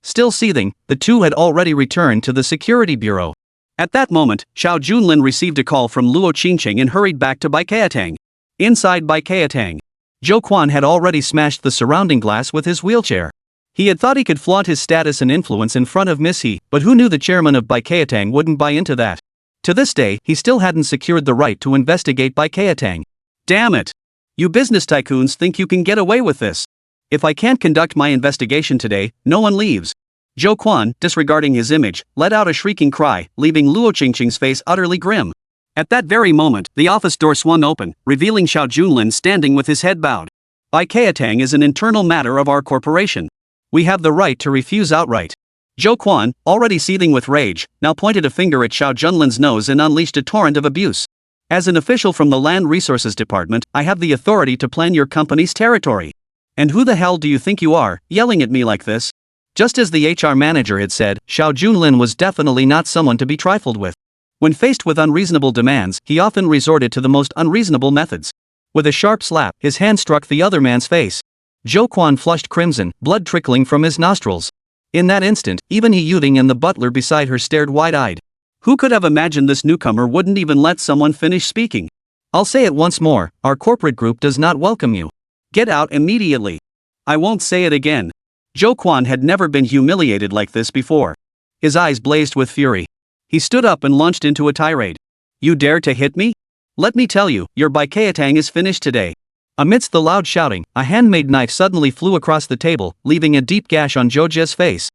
Speaker 1: Still seething, the two had already returned to the Security Bureau. At that moment, Xiao Junlin received a call from Luo Qingcheng and hurried back to Baikiatang. Inside Baikiatang, Zhou Quan had already smashed the surrounding glass with his wheelchair. He had thought he could flaunt his status and influence in front of Miss He, but who knew the chairman of Baikiatang wouldn't buy into that? To this day, he still hadn't secured the right to investigate Baikiatang. Damn it! You business tycoons think you can get away with this. If I can't conduct my investigation today, no one leaves. Zhou Quan, disregarding his image, let out a shrieking cry, leaving Luo Qingcheng's face utterly grim. At that very moment, the office door swung open, revealing Xiao Junlin standing with his head bowed. Baikiatang is an internal matter of our corporation. We have the right to refuse outright. Zhou Quan, already seething with rage, now pointed a finger at Xiao Junlin's nose and unleashed a torrent of abuse. As an official from the Land Resources Department, I have the authority to plan your company's territory. And who the hell do you think you are, yelling at me like this? Just as the HR manager had said, Xiao Junlin was definitely not someone to be trifled with. When faced with unreasonable demands, he often resorted to the most unreasonable methods. With a sharp slap, his hand struck the other man's face. Zhou Quan flushed crimson, blood trickling from his nostrils. In that instant, even He Yuting and the butler beside her stared wide-eyed. Who could have imagined this newcomer wouldn't even let someone finish speaking? I'll say it once more, our corporate group does not welcome you. Get out immediately. I won't say it again. Zhou Quan had never been humiliated like this before. His eyes blazed with fury. He stood up and launched into a tirade. You dare to hit me? Let me tell you, your Baikatang is finished today. Amidst the loud shouting, a handmade knife suddenly flew across the table, leaving a deep gash on Zhou Jie's face.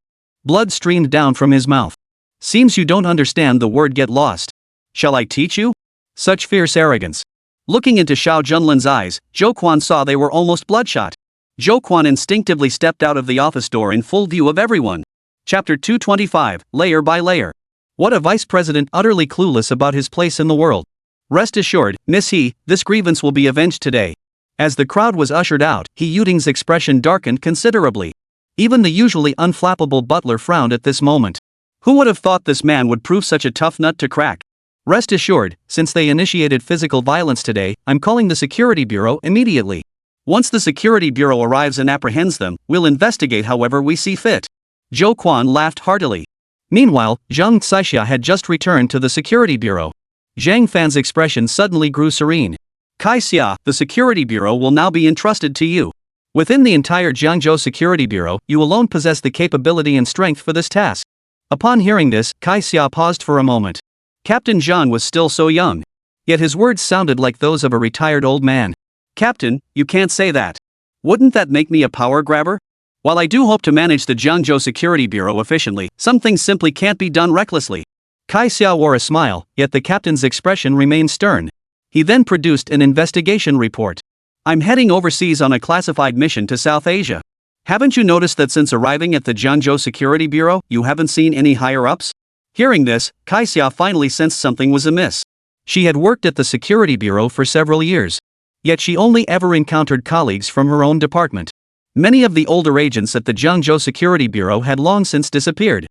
Speaker 1: Blood streamed down from his mouth. Seems you don't understand the word get lost. Shall I teach you? Such fierce arrogance. Looking into Xiao Junlin's eyes, Zhou Quan saw they were almost bloodshot. Zhou Quan instinctively stepped out of the office door in full view of everyone. Chapter 225, Layer by Layer. What a vice president utterly clueless about his place in the world. Rest assured, Miss He, this grievance will be avenged today. As the crowd was ushered out, He Yuding's expression darkened considerably. Even the usually unflappable butler frowned at this moment. Who would have thought this man would prove such a tough nut to crack? Rest assured, since they initiated physical violence today, I'm calling the Security Bureau immediately. Once the Security Bureau arrives and apprehends them, we'll investigate however we see fit. Zhou Quan laughed heartily. Meanwhile, Zhang Xixia had just returned to the Security Bureau. Zhang Fan's expression suddenly grew serene. Kai Xia, the Security Bureau will now be entrusted to you. Within the entire Jiangzhou Security Bureau, you alone possess the capability and strength for this task. Upon hearing this, Kai Xia paused for a moment. Captain Zhang was still so young. Yet his words sounded like those of a retired old man. Captain, you can't say that. Wouldn't that make me a power grabber? While I do hope to manage the Jiangzhou Security Bureau efficiently, some things simply can't be done recklessly. Kai Xia wore a smile, yet the captain's expression remained stern. He then produced an investigation report. I'm heading overseas on a classified mission to South Asia. Haven't you noticed that since arriving at the Jiangzhou Security Bureau, you haven't seen any higher-ups? Hearing this, Kai Xia finally sensed something was amiss. She had worked at the Security Bureau for several years. Yet she only ever encountered colleagues from her own department. Many of the older agents at the Jiangzhou Security Bureau had long since disappeared.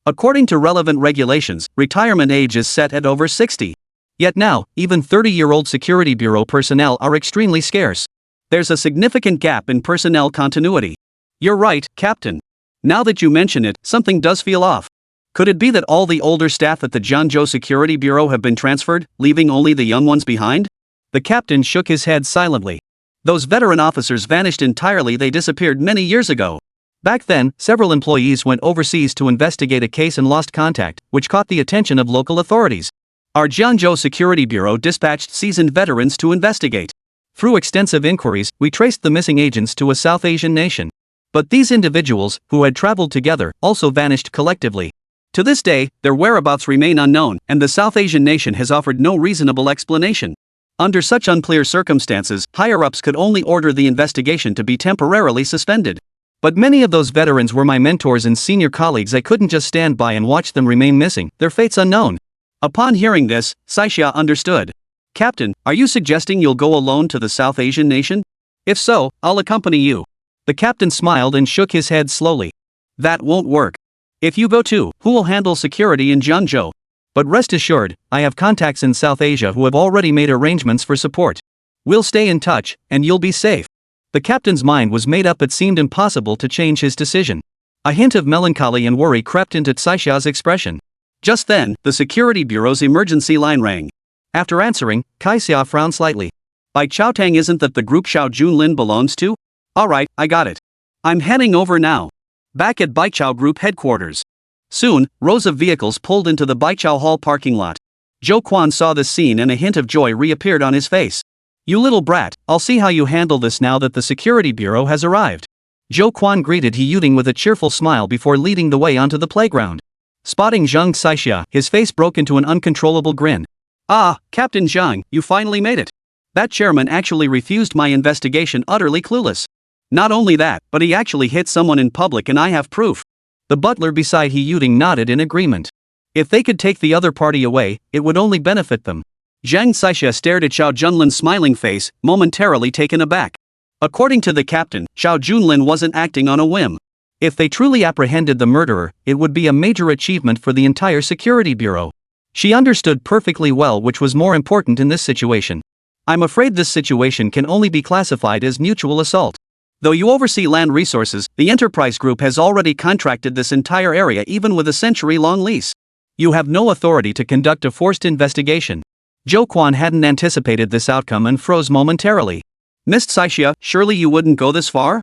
Speaker 1: According to relevant regulations, retirement age is set at over 60. Yet now, even 30-year-old Security Bureau personnel are extremely scarce. There's a significant gap in personnel continuity. You're right, Captain. Now that you mention it, something does feel off. Could it be that all the older staff at the Jiangzhou Security Bureau have been transferred, leaving only the young ones behind? The captain shook his head silently. Those veteran officers vanished entirely. They disappeared many years ago. Back then, several employees went overseas to investigate a case and lost contact, which caught the attention of local authorities. Our Jiangzhou Security Bureau dispatched seasoned veterans to investigate. Through extensive inquiries, we traced the missing agents to a South Asian nation. But these individuals, who had traveled together, also vanished collectively. To this day, their whereabouts remain unknown, and the South Asian nation has offered no reasonable explanation. Under such unclear circumstances, higher-ups could only order the investigation to be temporarily suspended. But many of those veterans were my mentors and senior colleagues. I couldn't just stand by and watch them remain missing, their fates unknown. Upon hearing this, Xixia understood. Captain, are you suggesting you'll go alone to the South Asian nation? If so, I'll accompany you. The captain smiled and shook his head slowly. That won't work. If you go too, who will handle security in Jiangzhou? But rest assured, I have contacts in South Asia who have already made arrangements for support. We'll stay in touch, and you'll be safe. The captain's mind was made up. It seemed impossible to change his decision. A hint of melancholy and worry crept into Xixia's expression. Just then, the Security Bureau's emergency line rang. After answering, Kai Xia frowned slightly. Bai Chao Tang isn't that the group Xiao Junlin belongs to? Alright, I got it. I'm heading over now. Back at Baichao Group headquarters. Soon, rows of vehicles pulled into the Baichao Hall parking lot. Zhou Quan saw this scene and a hint of joy reappeared on his face. You little brat, I'll see how you handle this now that the Security Bureau has arrived. Zhou Quan greeted He Yuding with a cheerful smile before leading the way onto the playground. Spotting Zhang Xixia, his face broke into an uncontrollable grin. Ah, Captain Zhang, you finally made it. That chairman actually refused my investigation, utterly clueless. Not only that, but he actually hit someone in public and I have proof. The butler beside He Yuding nodded in agreement. If they could take the other party away, it would only benefit them. Zhang Xixia stared at Xiao Junlin's smiling face, momentarily taken aback. According to the captain, Xiao Junlin wasn't acting on a whim. If they truly apprehended the murderer, it would be a major achievement for the entire Security Bureau. She understood perfectly well which was more important in this situation. I'm afraid this situation can only be classified as mutual assault. Though you oversee land resources, the enterprise group has already contracted this entire area even with a century-long lease. You have no authority to conduct a forced investigation. Zhou Quan hadn't anticipated this outcome and froze momentarily. Miss Xixia, surely you wouldn't go this far?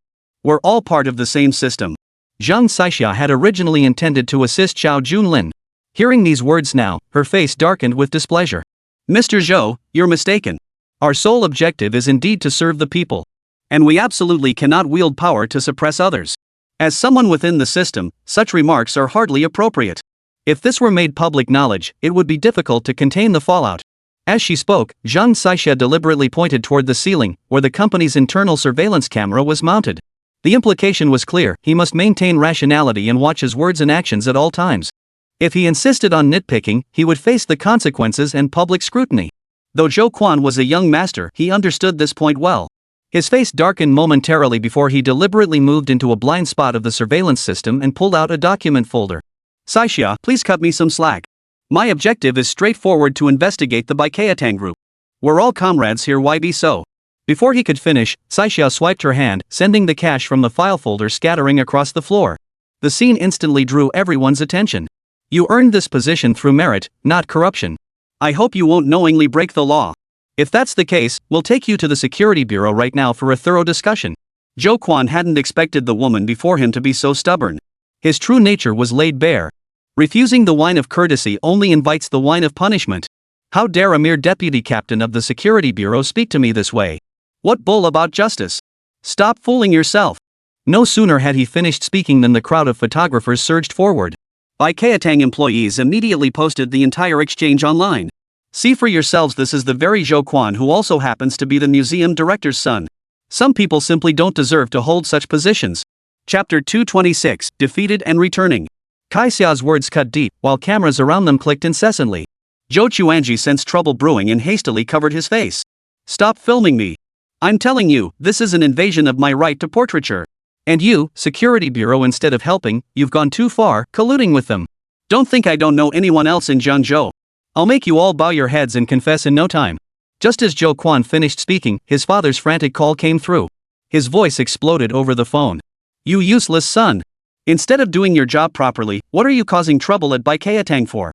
Speaker 1: We're all part of the same system.
Speaker 2: Zhang Saixia had originally intended to assist Xiao Junlin. Hearing these words now, her face darkened with displeasure.
Speaker 1: Mr. Zhou, you're mistaken.
Speaker 2: Our sole objective is indeed to serve the people.
Speaker 1: And we absolutely cannot wield power to suppress others. As someone within the system, such remarks are hardly appropriate.
Speaker 2: If this were made public knowledge, it would be difficult to contain the fallout. As she spoke, Zhang Saixia deliberately pointed toward the ceiling, where the company's internal surveillance camera was mounted. The implication was clear: he must maintain rationality and watch his words and actions at all times. If he insisted on nitpicking, he would face the consequences and public scrutiny.
Speaker 1: Though Zhou Quan was a young master, he understood this point well.
Speaker 2: His face darkened momentarily before he deliberately moved into a blind spot of the surveillance system and pulled out a document folder.
Speaker 1: Saixia, please cut me some slack. My objective is straightforward: to investigate the Baikayatang group. We're all comrades here, why be so?
Speaker 2: Before he could finish, Saixia swiped her hand, sending the cash from the file folder scattering across the floor. The scene instantly drew everyone's attention. You earned this position through merit, not corruption.
Speaker 1: I hope you won't knowingly break the law.
Speaker 2: If that's the case, we'll take you to the security bureau right now for a thorough discussion.
Speaker 1: Zhou Quan hadn't expected the woman before him to be so stubborn.
Speaker 2: His true nature was laid bare. Refusing the wine of courtesy only invites the wine of punishment. How dare a mere deputy captain of the security bureau speak to me this way?
Speaker 1: What bull about justice? Stop fooling yourself.
Speaker 2: No sooner had he finished speaking than the crowd of photographers surged forward.
Speaker 1: Baikayatang employees immediately posted the entire exchange online. See for yourselves, this is the very Zhou Quan who also happens to be the museum director's son. Some people simply don't deserve to hold such positions. Chapter 226, Defeated and Returning.
Speaker 2: Kai Xiao's words cut deep, while cameras around them clicked incessantly.
Speaker 1: Zhou Chuanji sensed trouble brewing and hastily covered his face. Stop filming me. I'm telling you, this is an invasion of my right to portraiture.
Speaker 2: And you, Security Bureau, instead of helping, you've gone too far, colluding with them.
Speaker 1: Don't think I don't know anyone else in Jiangzhou.
Speaker 2: I'll make you all bow your heads and confess in no time. Just as Zhou Quan finished speaking, his father's frantic call came through. His voice exploded over the phone.
Speaker 1: You useless son. Instead of doing your job properly, what are you causing trouble at Baikayatang for?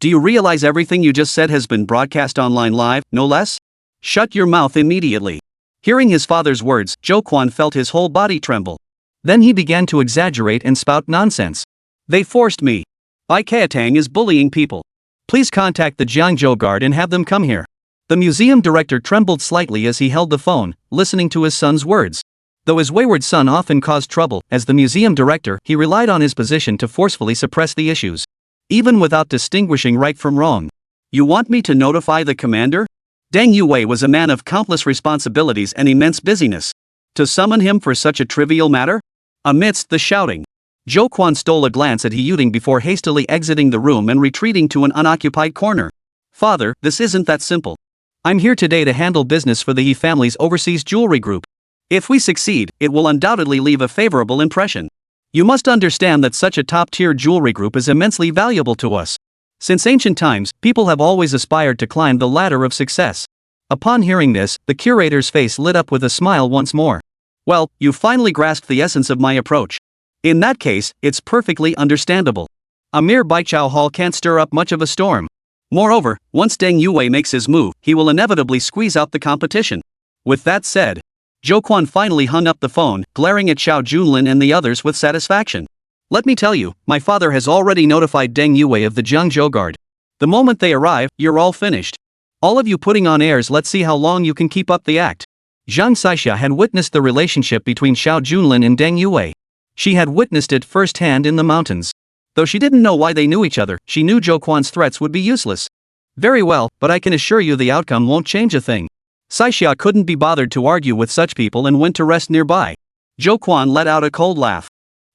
Speaker 1: Do you realize everything you just said has been broadcast online live, no less? Shut your mouth immediately. Hearing his father's words, Zhou Quan felt his whole body tremble.
Speaker 2: Then he began to exaggerate and spout nonsense.
Speaker 1: They forced me. Baikayatang is bullying people.
Speaker 2: Please contact the Jiangzhou guard and have them come here. The museum director trembled slightly as he held the phone, listening to his son's words. Though his wayward son often caused trouble, as the museum director, he relied on his position to forcefully suppress the issues. Even without distinguishing right from wrong.
Speaker 1: You want me to notify the commander? Deng Yue was a man of countless responsibilities and immense busyness. To summon him for such a trivial matter? Amidst the shouting, Zhou Quan stole a glance at He Yuding before hastily exiting the room and retreating to an unoccupied corner. Father, this isn't that simple.
Speaker 2: I'm here today to handle business for the He family's overseas jewelry group.
Speaker 1: If we succeed, it will undoubtedly leave a favorable impression. You must understand that such a top-tier jewelry group is immensely valuable to us. Since ancient times, people have always aspired to climb the ladder of success. Upon hearing this, the curator's face lit up with a smile once more. Well, you finally grasped the essence of my approach. In that case, it's perfectly understandable. A mere Baichao Hall can't stir up much of a storm. Moreover, once Deng Yue makes his move, he will inevitably squeeze out the competition. With that said, Zhou Quan finally hung up the phone, glaring at Xiao Junlin and the others with satisfaction. Let me tell you, my father has already notified Deng Yue of the Jiangzhou guard. The moment they arrive, you're all finished. All of you putting on airs, let's see how long you can keep up the act. Zhang Saixia had witnessed the relationship between Xiao Junlin and Deng Yue. She had witnessed it firsthand in the mountains. Though she didn't know why they knew each other, she knew Zhou Quan's threats would be useless. Very well, but I can assure you the outcome won't change a thing. Saixia couldn't be bothered to argue with such people and went to rest nearby. Zhou Quan let out a cold laugh.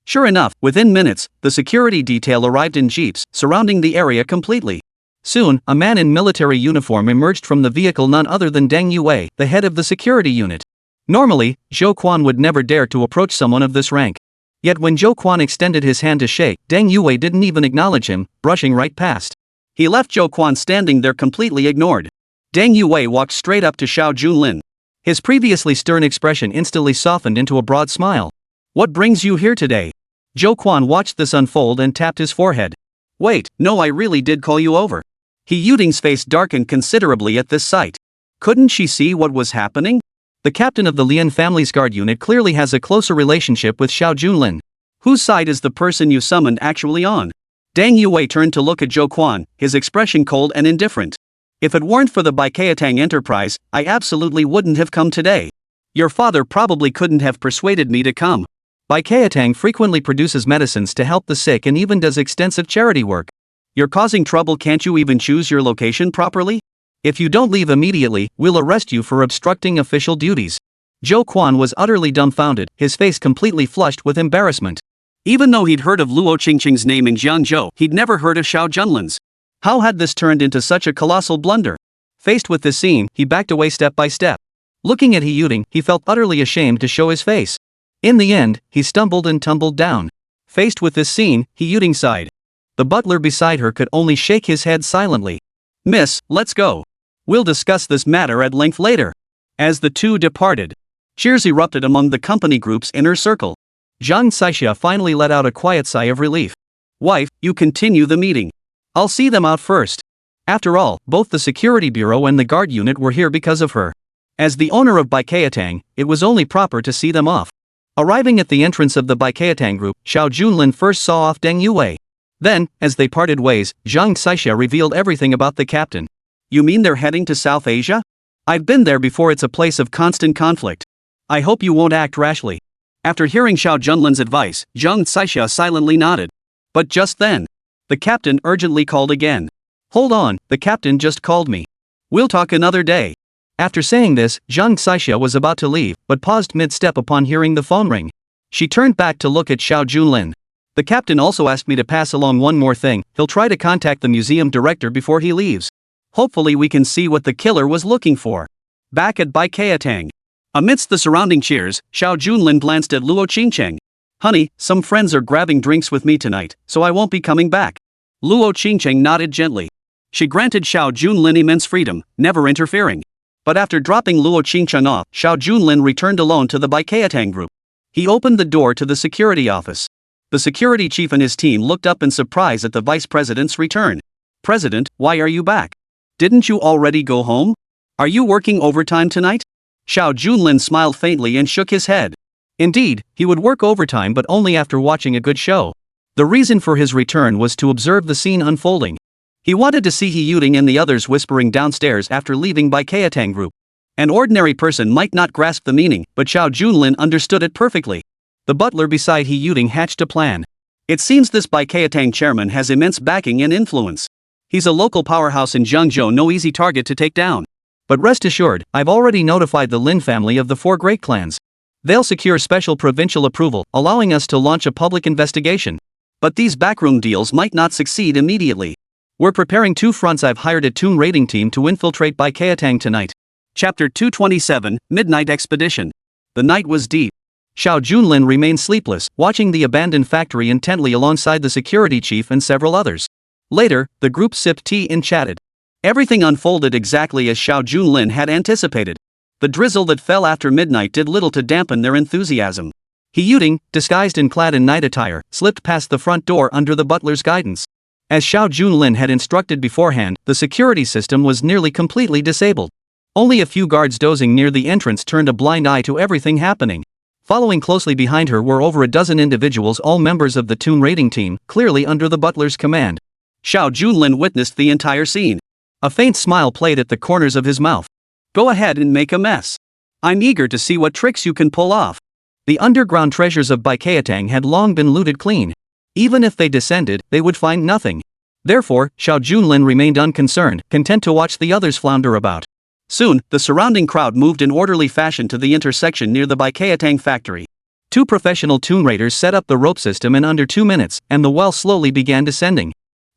Speaker 1: Sure enough, within minutes, the security detail arrived in jeeps, surrounding the area completely. Soon, a man in military uniform emerged from the vehicle, none other than Deng Yue, the head of the security unit. Normally, Zhou Quan would never dare to approach someone of this rank. Yet when Zhou Quan extended his hand to shake, Deng Yue didn't even acknowledge him, brushing right past. He left Zhou Quan standing there completely ignored. Deng Yue walked straight up to Xiao Junlin. His previously stern expression instantly softened into a broad smile. What brings you here today? Zhou Quan watched this unfold and tapped his forehead. Wait, no, I really did call you over. He Yuding's face darkened considerably at this sight. Couldn't she see what was happening?
Speaker 2: The captain of the Lian family's guard unit clearly has a closer relationship with Xiao Junlin.
Speaker 1: Whose side is the person you summoned actually on? Dang Yue turned to look at Zhou Quan, his expression cold and indifferent. If it weren't for the Baiketang enterprise, I absolutely wouldn't have come today. Your father probably couldn't have persuaded me to come.
Speaker 2: Baiketang frequently produces medicines to help the sick and even does extensive charity work.
Speaker 1: You're causing trouble, can't you even choose your location properly?
Speaker 2: If you don't leave immediately, we'll arrest you for obstructing official duties. Zhou Quan was utterly dumbfounded, his face completely flushed with embarrassment.
Speaker 1: Even though he'd heard of Luo Qingcheng's name in Jiangzhou, he'd never heard of Xiao Junlin's. How had this turned into such a colossal blunder?
Speaker 2: Faced with this scene, he backed away step by step. Looking at He Yuting, he felt utterly ashamed to show his face. In the end, he stumbled and tumbled down. Faced with this scene, He Yuting sighed. The butler beside her could only shake his head silently.
Speaker 1: Miss, let's go. We'll discuss this matter at length later. As the two departed, cheers erupted among the company group's inner circle.
Speaker 2: Zhang Xixia finally let out a quiet sigh of relief.
Speaker 1: Wife, you continue the meeting. I'll see them out first.
Speaker 2: After all, both the security bureau and the guard unit were here because of her. As the owner of Baiketang, it was only proper to see them off. Arriving at the entrance of the Baiketang group, Xiao Junlin first saw off Deng Yue. Then, as they parted ways, Zhang Xixia revealed everything about the captain.
Speaker 1: You mean they're heading to South Asia? I've been there before, it's a place of constant conflict. I hope you won't act rashly. After hearing Xiao Junlin's advice, Zhang Xixia silently nodded. But just then, the captain urgently called again.
Speaker 2: Hold on, the captain just called me.
Speaker 1: We'll talk another day.
Speaker 2: After saying this, Zhang Xixia was about to leave, but paused mid-step upon hearing the phone ring. She turned back to look at Xiao Junlin. The captain also asked me to pass along one more thing. He'll try to contact the museum director before he leaves. Hopefully we can see what the killer was looking for.
Speaker 1: Back at Baiketang. Amidst the surrounding cheers, Xiao Junlin glanced at Luo Qingcheng. Honey, some friends are grabbing drinks with me tonight, so I won't be coming back. Luo Qingcheng nodded gently. She granted Xiao Junlin immense freedom, never interfering. But after dropping Luo Qingcheng off, Xiao Junlin returned alone to the Baiketang group. He opened the door to the security office. The security chief and his team looked up in surprise at the vice president's return. President, why are you back? Didn't you already go home? Are you working overtime tonight? Xiao Junlin smiled faintly and shook his head.
Speaker 2: Indeed, he would work overtime but only after watching a good show. The reason for his return was to observe the scene unfolding. He wanted to see He Yuting and the others whispering downstairs after leaving Baiketang group. An ordinary person might not grasp the meaning, but Xiao Junlin understood it perfectly. The butler beside He Yuting hatched a plan. It seems this Baiketang chairman has immense backing and influence. He's a local powerhouse in Jiangzhou, no easy target to take down. But rest assured, I've already notified the Lin family of the 4 great clans. They'll secure special provincial approval, allowing us to launch a public investigation.
Speaker 1: But these backroom deals might not succeed immediately.
Speaker 2: We're preparing 2 fronts. I've hired a Toon raiding team to infiltrate Baiketang tonight.
Speaker 1: Chapter 227, Midnight Expedition. The night was deep.
Speaker 2: Xiao Junlin remained sleepless, watching the abandoned factory intently alongside the security chief and several others. Later, the group sipped tea and chatted. Everything unfolded exactly as Xiao Junlin had anticipated. The drizzle that fell after midnight did little to dampen their enthusiasm. He Yuting, disguised and clad in night attire, slipped past the front door under the butler's guidance. As Xiao Junlin had instructed beforehand, the security system was nearly completely disabled. Only a few guards dozing near the entrance turned a blind eye to everything happening. Following closely behind her were over a dozen individuals, all members of the Toon raiding team, clearly under the butler's command.
Speaker 1: Xiao Junlin witnessed the entire scene.
Speaker 2: A faint smile played at the corners of his mouth.
Speaker 1: Go ahead and make a mess. I'm eager to see what tricks you can pull off.
Speaker 2: The underground treasures of Baiketang had long been looted clean. Even if they descended, they would find nothing. Therefore, Xiao Junlin remained unconcerned, content to watch the others flounder about.
Speaker 1: Soon, the surrounding crowd moved in orderly fashion to the intersection near the Baiketang factory.
Speaker 2: 2 professional Toon raiders set up the rope system in under 2 minutes, and the well slowly began descending.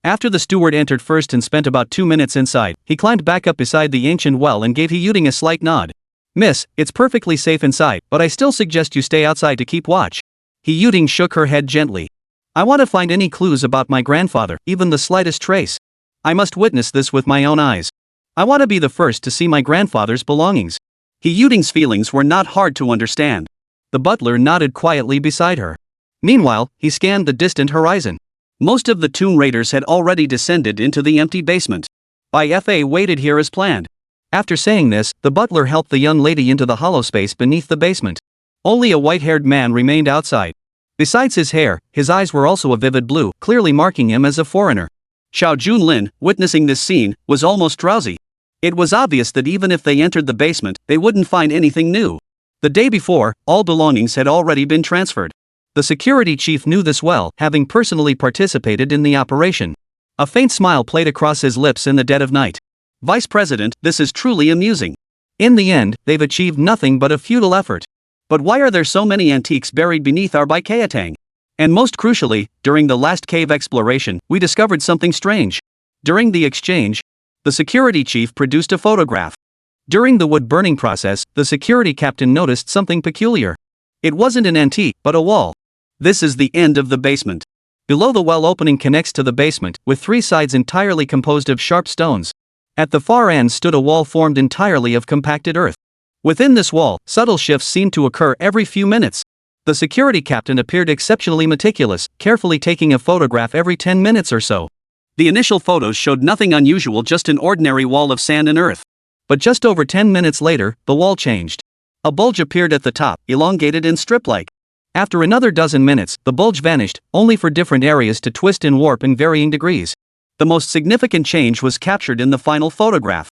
Speaker 2: After the steward entered first and spent about 2 minutes inside, he climbed back up beside the ancient well and gave He Yuting a slight nod. Miss, it's perfectly safe inside, but I still suggest you stay outside to keep watch. He Yuting shook her head gently. I want to find any clues about my grandfather, even the slightest trace. I must witness this with my own eyes. I want to be the first to see my grandfather's belongings.
Speaker 1: He Yuting's feelings were not hard to understand.
Speaker 2: The butler nodded quietly beside her. Meanwhile, he scanned the distant horizon.
Speaker 1: Most of the Toon raiders had already descended into the empty basement. Bai Fa waited here as planned.
Speaker 2: After saying this, the butler helped the young lady into the hollow space beneath the basement. Only a white-haired man remained outside. Besides his hair, his eyes were also a vivid blue, clearly marking him as a foreigner.
Speaker 1: Xiao Junlin, witnessing this scene, was almost drowsy. It was obvious that even if they entered the basement, they wouldn't find anything new. The day before, all belongings had already been transferred. The security chief knew this well, having personally participated in the operation. A faint smile played across his lips in the dead of night. Vice President, this is truly amusing.
Speaker 2: In the end, they've achieved nothing but a futile effort.
Speaker 1: But why are there so many antiques buried beneath our Baikayatang? And most crucially, during the last cave exploration, we discovered something strange. During the exchange, the security chief produced a photograph. During the wood burning process, the security captain noticed something peculiar. It wasn't an antique, but a wall. This is the end of the basement.
Speaker 2: Below the well opening connects to the basement, with three sides entirely composed of sharp stones. At the far end stood a wall formed entirely of compacted earth. Within this wall, subtle shifts seemed to occur every few minutes. The security captain appeared exceptionally meticulous, carefully taking a photograph every 10 minutes or so.
Speaker 1: The initial photos showed nothing unusual, just an ordinary wall of sand and earth.
Speaker 2: But just over 10 minutes later, the wall changed. A bulge appeared at the top, elongated and strip-like. After another dozen minutes, the bulge vanished, only for different areas to twist and warp in varying degrees.
Speaker 1: The most significant change was captured in the final photograph.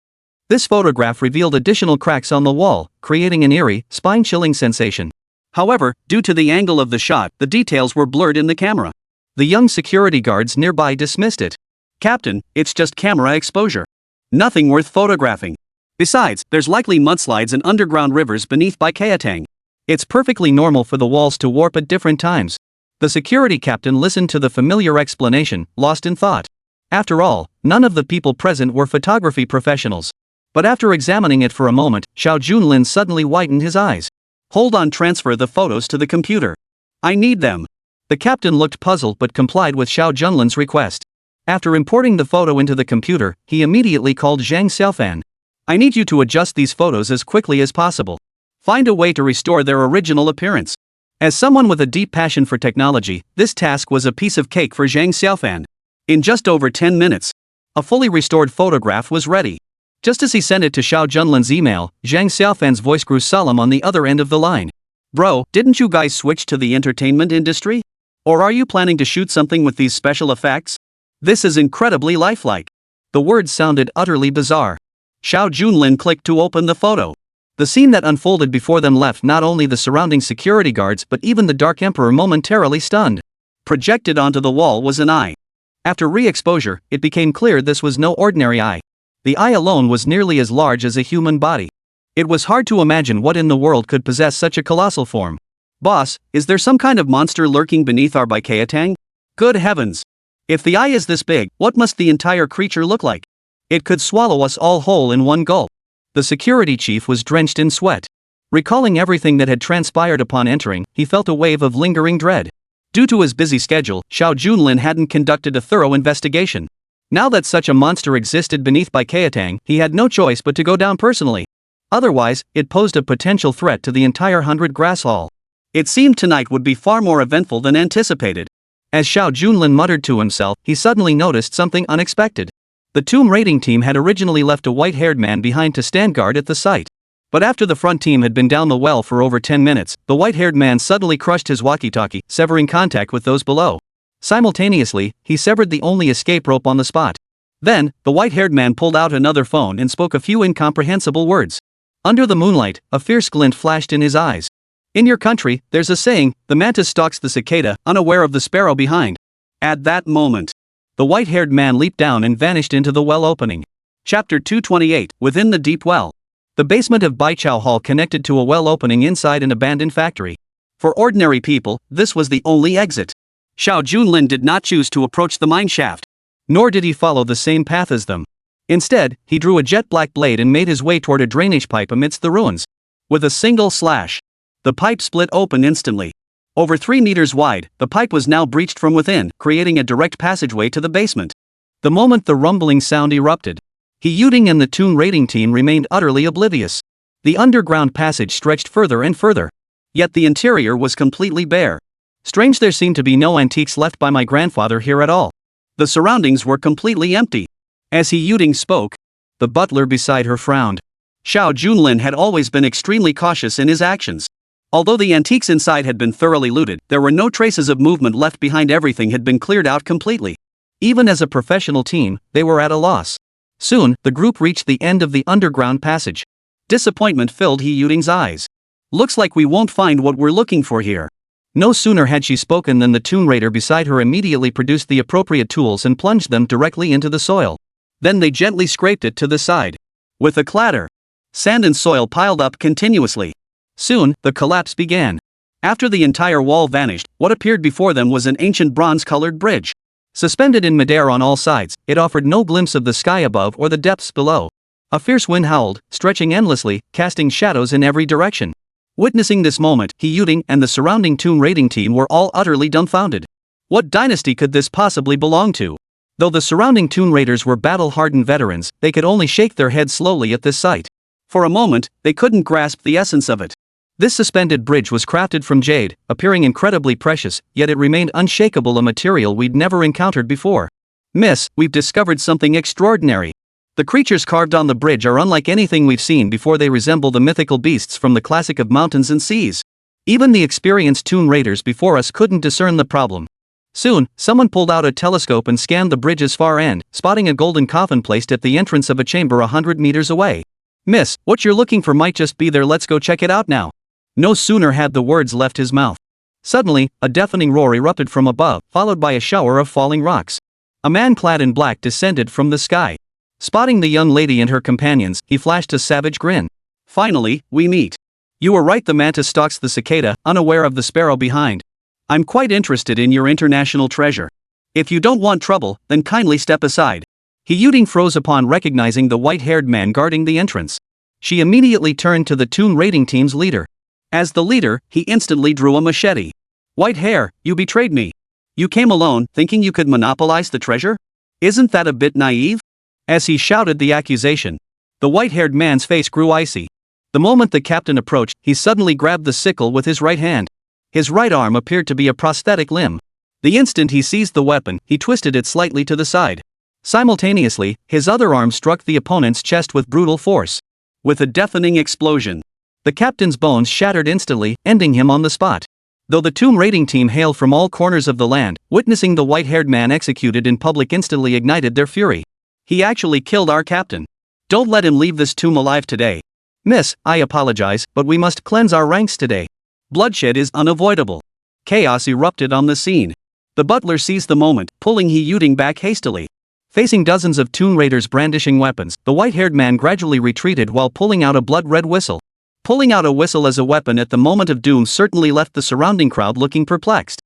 Speaker 2: This photograph revealed additional cracks on the wall, creating an eerie, spine-chilling sensation.
Speaker 1: However, due to the angle of the shot, the details were blurred in the camera.
Speaker 2: The young security guards nearby dismissed it.
Speaker 1: Captain, it's just camera exposure. Nothing worth photographing. Besides, there's likely mudslides and underground rivers beneath Baikayatang.
Speaker 2: It's perfectly normal for the walls to warp at different times. The security captain listened to the familiar explanation, lost in thought. After all, none of the people present were photography professionals. But after examining it for a moment, Xiao Junlin suddenly widened his eyes.
Speaker 1: Hold on, transfer the photos to the computer. I need them.
Speaker 2: The captain looked puzzled but complied with Xiao Junlin's request. After importing the photo into the computer, he immediately called Zhang Xiaofan. I need you to adjust these photos as quickly as possible. Find a way to restore their original appearance. As someone with a deep passion for technology, this task was a piece of cake for Zhang Xiaofan. In just over 10 minutes, a fully restored photograph was ready. Just as he sent it to Xiao Junlin's email, Zhang Xiaofan's voice grew solemn on the other end of the line.
Speaker 1: Bro, didn't you guys switch to the entertainment industry? Or are you planning to shoot something with these special effects? This is incredibly lifelike.
Speaker 2: The words sounded utterly bizarre.
Speaker 1: Xiao Junlin clicked to open the photo.
Speaker 2: The scene that unfolded before them left not only the surrounding security guards but even the Dark Emperor momentarily stunned.
Speaker 1: Projected onto the wall was an eye.
Speaker 2: After re-exposure, it became clear this was no ordinary eye. The eye alone was nearly as large as a human body. It was hard to imagine what in the world could possess such a colossal form.
Speaker 1: Boss, is there some kind of monster lurking beneath our Baikayatang? Good heavens! If the eye is this big, what must the entire creature look like? It could swallow us all whole in one gulp.
Speaker 2: The security chief was drenched in sweat. Recalling everything that had transpired upon entering, he felt a wave of lingering dread. Due to his busy schedule, Xiao Junlin hadn't conducted a thorough investigation. Now that such a monster existed beneath Baikayatang, he had no choice but to go down personally. Otherwise, it posed a potential threat to the entire 100 Grass Hall.
Speaker 1: It seemed tonight would be far more eventful than anticipated.
Speaker 2: As Xiao Junlin muttered to himself, he suddenly noticed something unexpected. The tomb raiding team had originally left a white-haired man behind to stand guard at the site. But after the front team had been down the well for over 10 minutes, the white-haired man suddenly crushed his walkie-talkie, severing contact with those below. Simultaneously, he severed the only escape rope on the spot. Then, the white-haired man pulled out another phone and spoke a few incomprehensible words. Under the moonlight, a fierce glint flashed in his eyes. In your country, there's a saying, the mantis stalks the cicada, unaware of the sparrow behind.
Speaker 1: At that moment,
Speaker 2: the white-haired man leaped down and vanished into the well opening.
Speaker 1: Chapter 228, Within the Deep Well.
Speaker 2: The basement of Baichao Hall connected to a well opening inside an abandoned factory.
Speaker 1: For ordinary people, this was the only exit. Xiao Junlin did not choose to approach the mine shaft.
Speaker 2: Nor did he follow the same path as them. Instead, he drew a jet-black blade and made his way toward a drainage pipe amidst the ruins.
Speaker 1: With a single slash, the pipe split open instantly. Over 3 meters wide, the pipe was now breached from within, creating a direct passageway to the basement.
Speaker 2: The moment the rumbling sound erupted, He Yuding and the tomb raiding team remained utterly oblivious. The underground passage stretched further and further.
Speaker 1: Yet the interior was completely bare.
Speaker 2: Strange, there seemed to be no antiques left by my grandfather here at all.
Speaker 1: The surroundings were completely empty. As He Yuding spoke,
Speaker 2: the butler beside her frowned.
Speaker 1: Xiao Junlin had always been extremely cautious in his actions. Although the antiques inside had been thoroughly looted, there were no traces of movement left behind. Everything had been cleared out completely. Even as a professional team, they were at a loss. Soon, the group reached the end of the underground passage. Disappointment filled He Yuting's eyes. Looks like we won't find what we're looking for here. No sooner had she spoken than the Tomb Raider beside her immediately produced the appropriate tools and plunged them directly into the soil. Then they gently scraped it to the side. With a clatter, sand and soil piled up continuously. Soon, the collapse began. After the entire wall vanished, what appeared before them was an ancient bronze-colored bridge. Suspended in midair on all sides, it offered no glimpse of the sky above or the depths below. A fierce wind howled, stretching endlessly, casting shadows in every direction. Witnessing this moment, He Yuting and the surrounding tomb raiding team were all utterly dumbfounded. What dynasty could this possibly belong to? Though the surrounding tomb raiders were battle-hardened veterans, they could only shake their heads slowly at this sight. For a moment, they couldn't grasp the essence of it. This suspended bridge was crafted from jade, appearing incredibly precious, yet it remained unshakable, a material we'd never encountered before. Miss, we've discovered something extraordinary. The creatures carved on the bridge are unlike anything we've seen before. They resemble the mythical beasts from the classic of mountains and seas. Even the experienced tomb raiders before us couldn't discern the problem. Soon, someone pulled out a telescope and scanned the bridge's far end, spotting a golden coffin placed at the entrance of a chamber 100 meters away. Miss, what you're looking for might just be there. Let's go check it out now. No sooner had the words left his mouth. Suddenly, a deafening roar erupted from above, followed by a shower of falling rocks. A man clad in black descended from the sky. Spotting the young lady and her companions, he flashed a savage grin. Finally, we meet. You were right, the mantis stalks the cicada, unaware of the sparrow behind. I'm quite interested in your international treasure. If you don't want trouble, then kindly step aside. He Yuting froze upon recognizing the white-haired man guarding the entrance. She immediately turned to the tomb raiding team's leader. As the leader, he instantly drew a machete. White hair, you betrayed me. You came alone, thinking you could monopolize the treasure? Isn't that a bit naive? As he shouted the accusation, the white-haired man's face grew icy. The moment the captain approached, he suddenly grabbed the sickle with his right hand. His right arm appeared to be a prosthetic limb. The instant he seized the weapon, he twisted it slightly to the side. Simultaneously, his other arm struck the opponent's chest with brutal force. With a deafening explosion, the captain's bones shattered instantly, ending him on the spot. Though the tomb raiding team hailed from all corners of the land, witnessing the white-haired man executed in public instantly ignited their fury. He actually killed our captain. Don't let him leave this tomb alive today. Miss, I apologize, but we must cleanse our ranks today. Bloodshed is unavoidable. Chaos erupted on the scene. The butler seized the moment, pulling He Yuting back hastily. Facing dozens of tomb raiders brandishing weapons, the white-haired man gradually retreated while pulling out a blood-red whistle. Pulling out a whistle as a weapon at the moment of doom certainly left the surrounding crowd looking perplexed.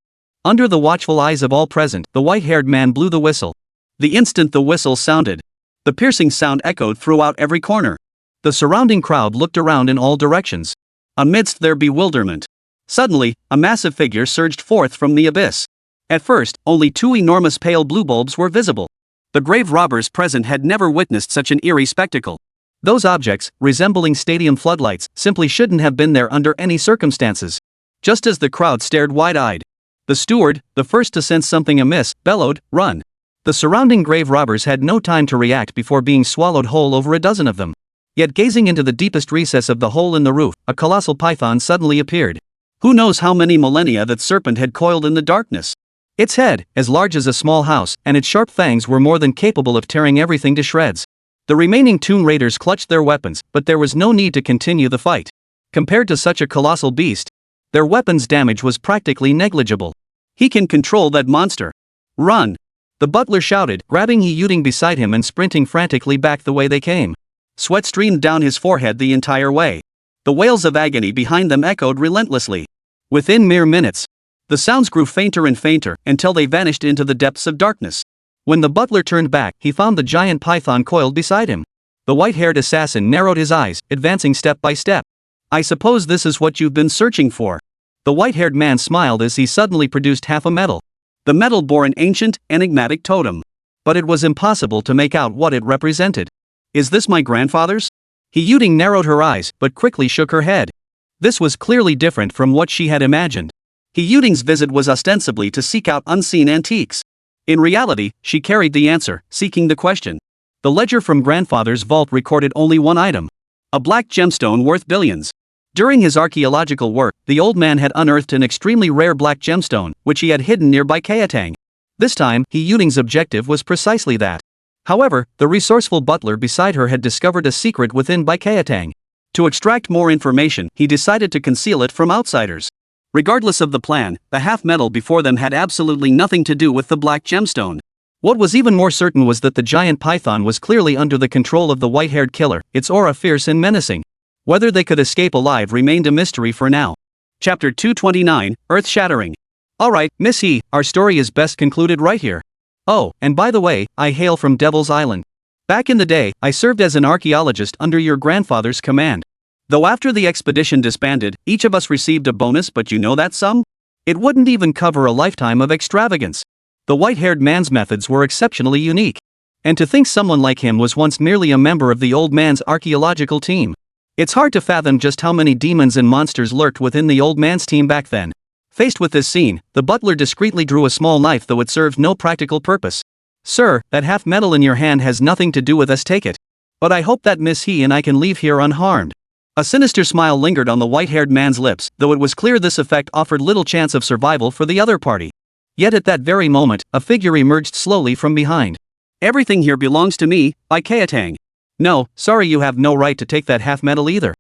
Speaker 1: Under the watchful eyes of all present, the white-haired man blew the whistle. The instant the whistle sounded, the piercing sound echoed throughout every corner. The surrounding crowd looked around in all directions. Amidst their bewilderment, suddenly, a massive figure surged forth from the abyss. At first, only two enormous pale blue bulbs were visible. The grave robbers present had never witnessed such an eerie spectacle. Those objects, resembling stadium floodlights, simply shouldn't have been there under any circumstances. Just as the crowd stared wide-eyed, the steward, the first to sense something amiss, bellowed, "Run!" The surrounding grave robbers had no time to react before being swallowed whole, over a dozen of them. Yet gazing into the deepest recess of the hole in the roof, a colossal python suddenly appeared. Who knows how many millennia that serpent had coiled in the darkness? Its head, as large as a small house, and its sharp fangs were more than capable of tearing everything to shreds. The remaining tomb raiders clutched their weapons, but there was no need to continue the fight. Compared to such a colossal beast, their weapons' damage was practically negligible. He can control that monster. Run! The butler shouted, grabbing He Yuting beside him and sprinting frantically back the way they came. Sweat streamed down his forehead the entire way. The wails of agony behind them echoed relentlessly. Within mere minutes, the sounds grew fainter and fainter until they vanished into the depths of darkness. When the butler turned back, he found the giant python coiled beside him. The white-haired assassin narrowed his eyes, advancing step by step. I suppose this is what you've been searching for. The white-haired man smiled as he suddenly produced half a medal. The medal bore an ancient, enigmatic totem. But it was impossible to make out what it represented. Is this my grandfather's? He Yuting narrowed her eyes, but quickly shook her head. This was clearly different from what she had imagined. He Yuting's visit was ostensibly to seek out unseen antiques. In reality, she carried the answer, seeking the question. The ledger from grandfather's vault recorded only one item. A black gemstone worth billions. During his archaeological work, the old man had unearthed an extremely rare black gemstone, which he had hidden nearby Kaetang. This time, He Yuding's objective was precisely that. However, the resourceful butler beside her had discovered a secret within Bai Kaetang. To extract more information, he decided to conceal it from outsiders. Regardless of the plan, the half-metal before them had absolutely nothing to do with the black gemstone. What was even more certain was that the giant python was clearly under the control of the white-haired killer, its aura fierce and menacing. Whether they could escape alive remained a mystery for now. Chapter 229, Earth-Shattering. Alright, Miss He, our story is best concluded right here. Oh, and by the way, I hail from Devil's Island. Back in the day, I served as an archaeologist under your grandfather's command. Though after the expedition disbanded, each of us received a bonus, but you know that sum? It wouldn't even cover a lifetime of extravagance. The white-haired man's methods were exceptionally unique. And to think someone like him was once merely a member of the old man's archaeological team. It's hard to fathom just how many demons and monsters lurked within the old man's team back then. Faced with this scene, the butler discreetly drew a small knife, though it served no practical purpose. Sir, that half metal in your hand has nothing to do with us, take it. But I hope that Miss He and I can leave here unharmed. A sinister smile lingered on the white-haired man's lips, though it was clear this effect offered little chance of survival for the other party. Yet at that very moment, a figure emerged slowly from behind. Everything here belongs to me, Bai Kaetang. No, sorry, you have no right to take that half metal either.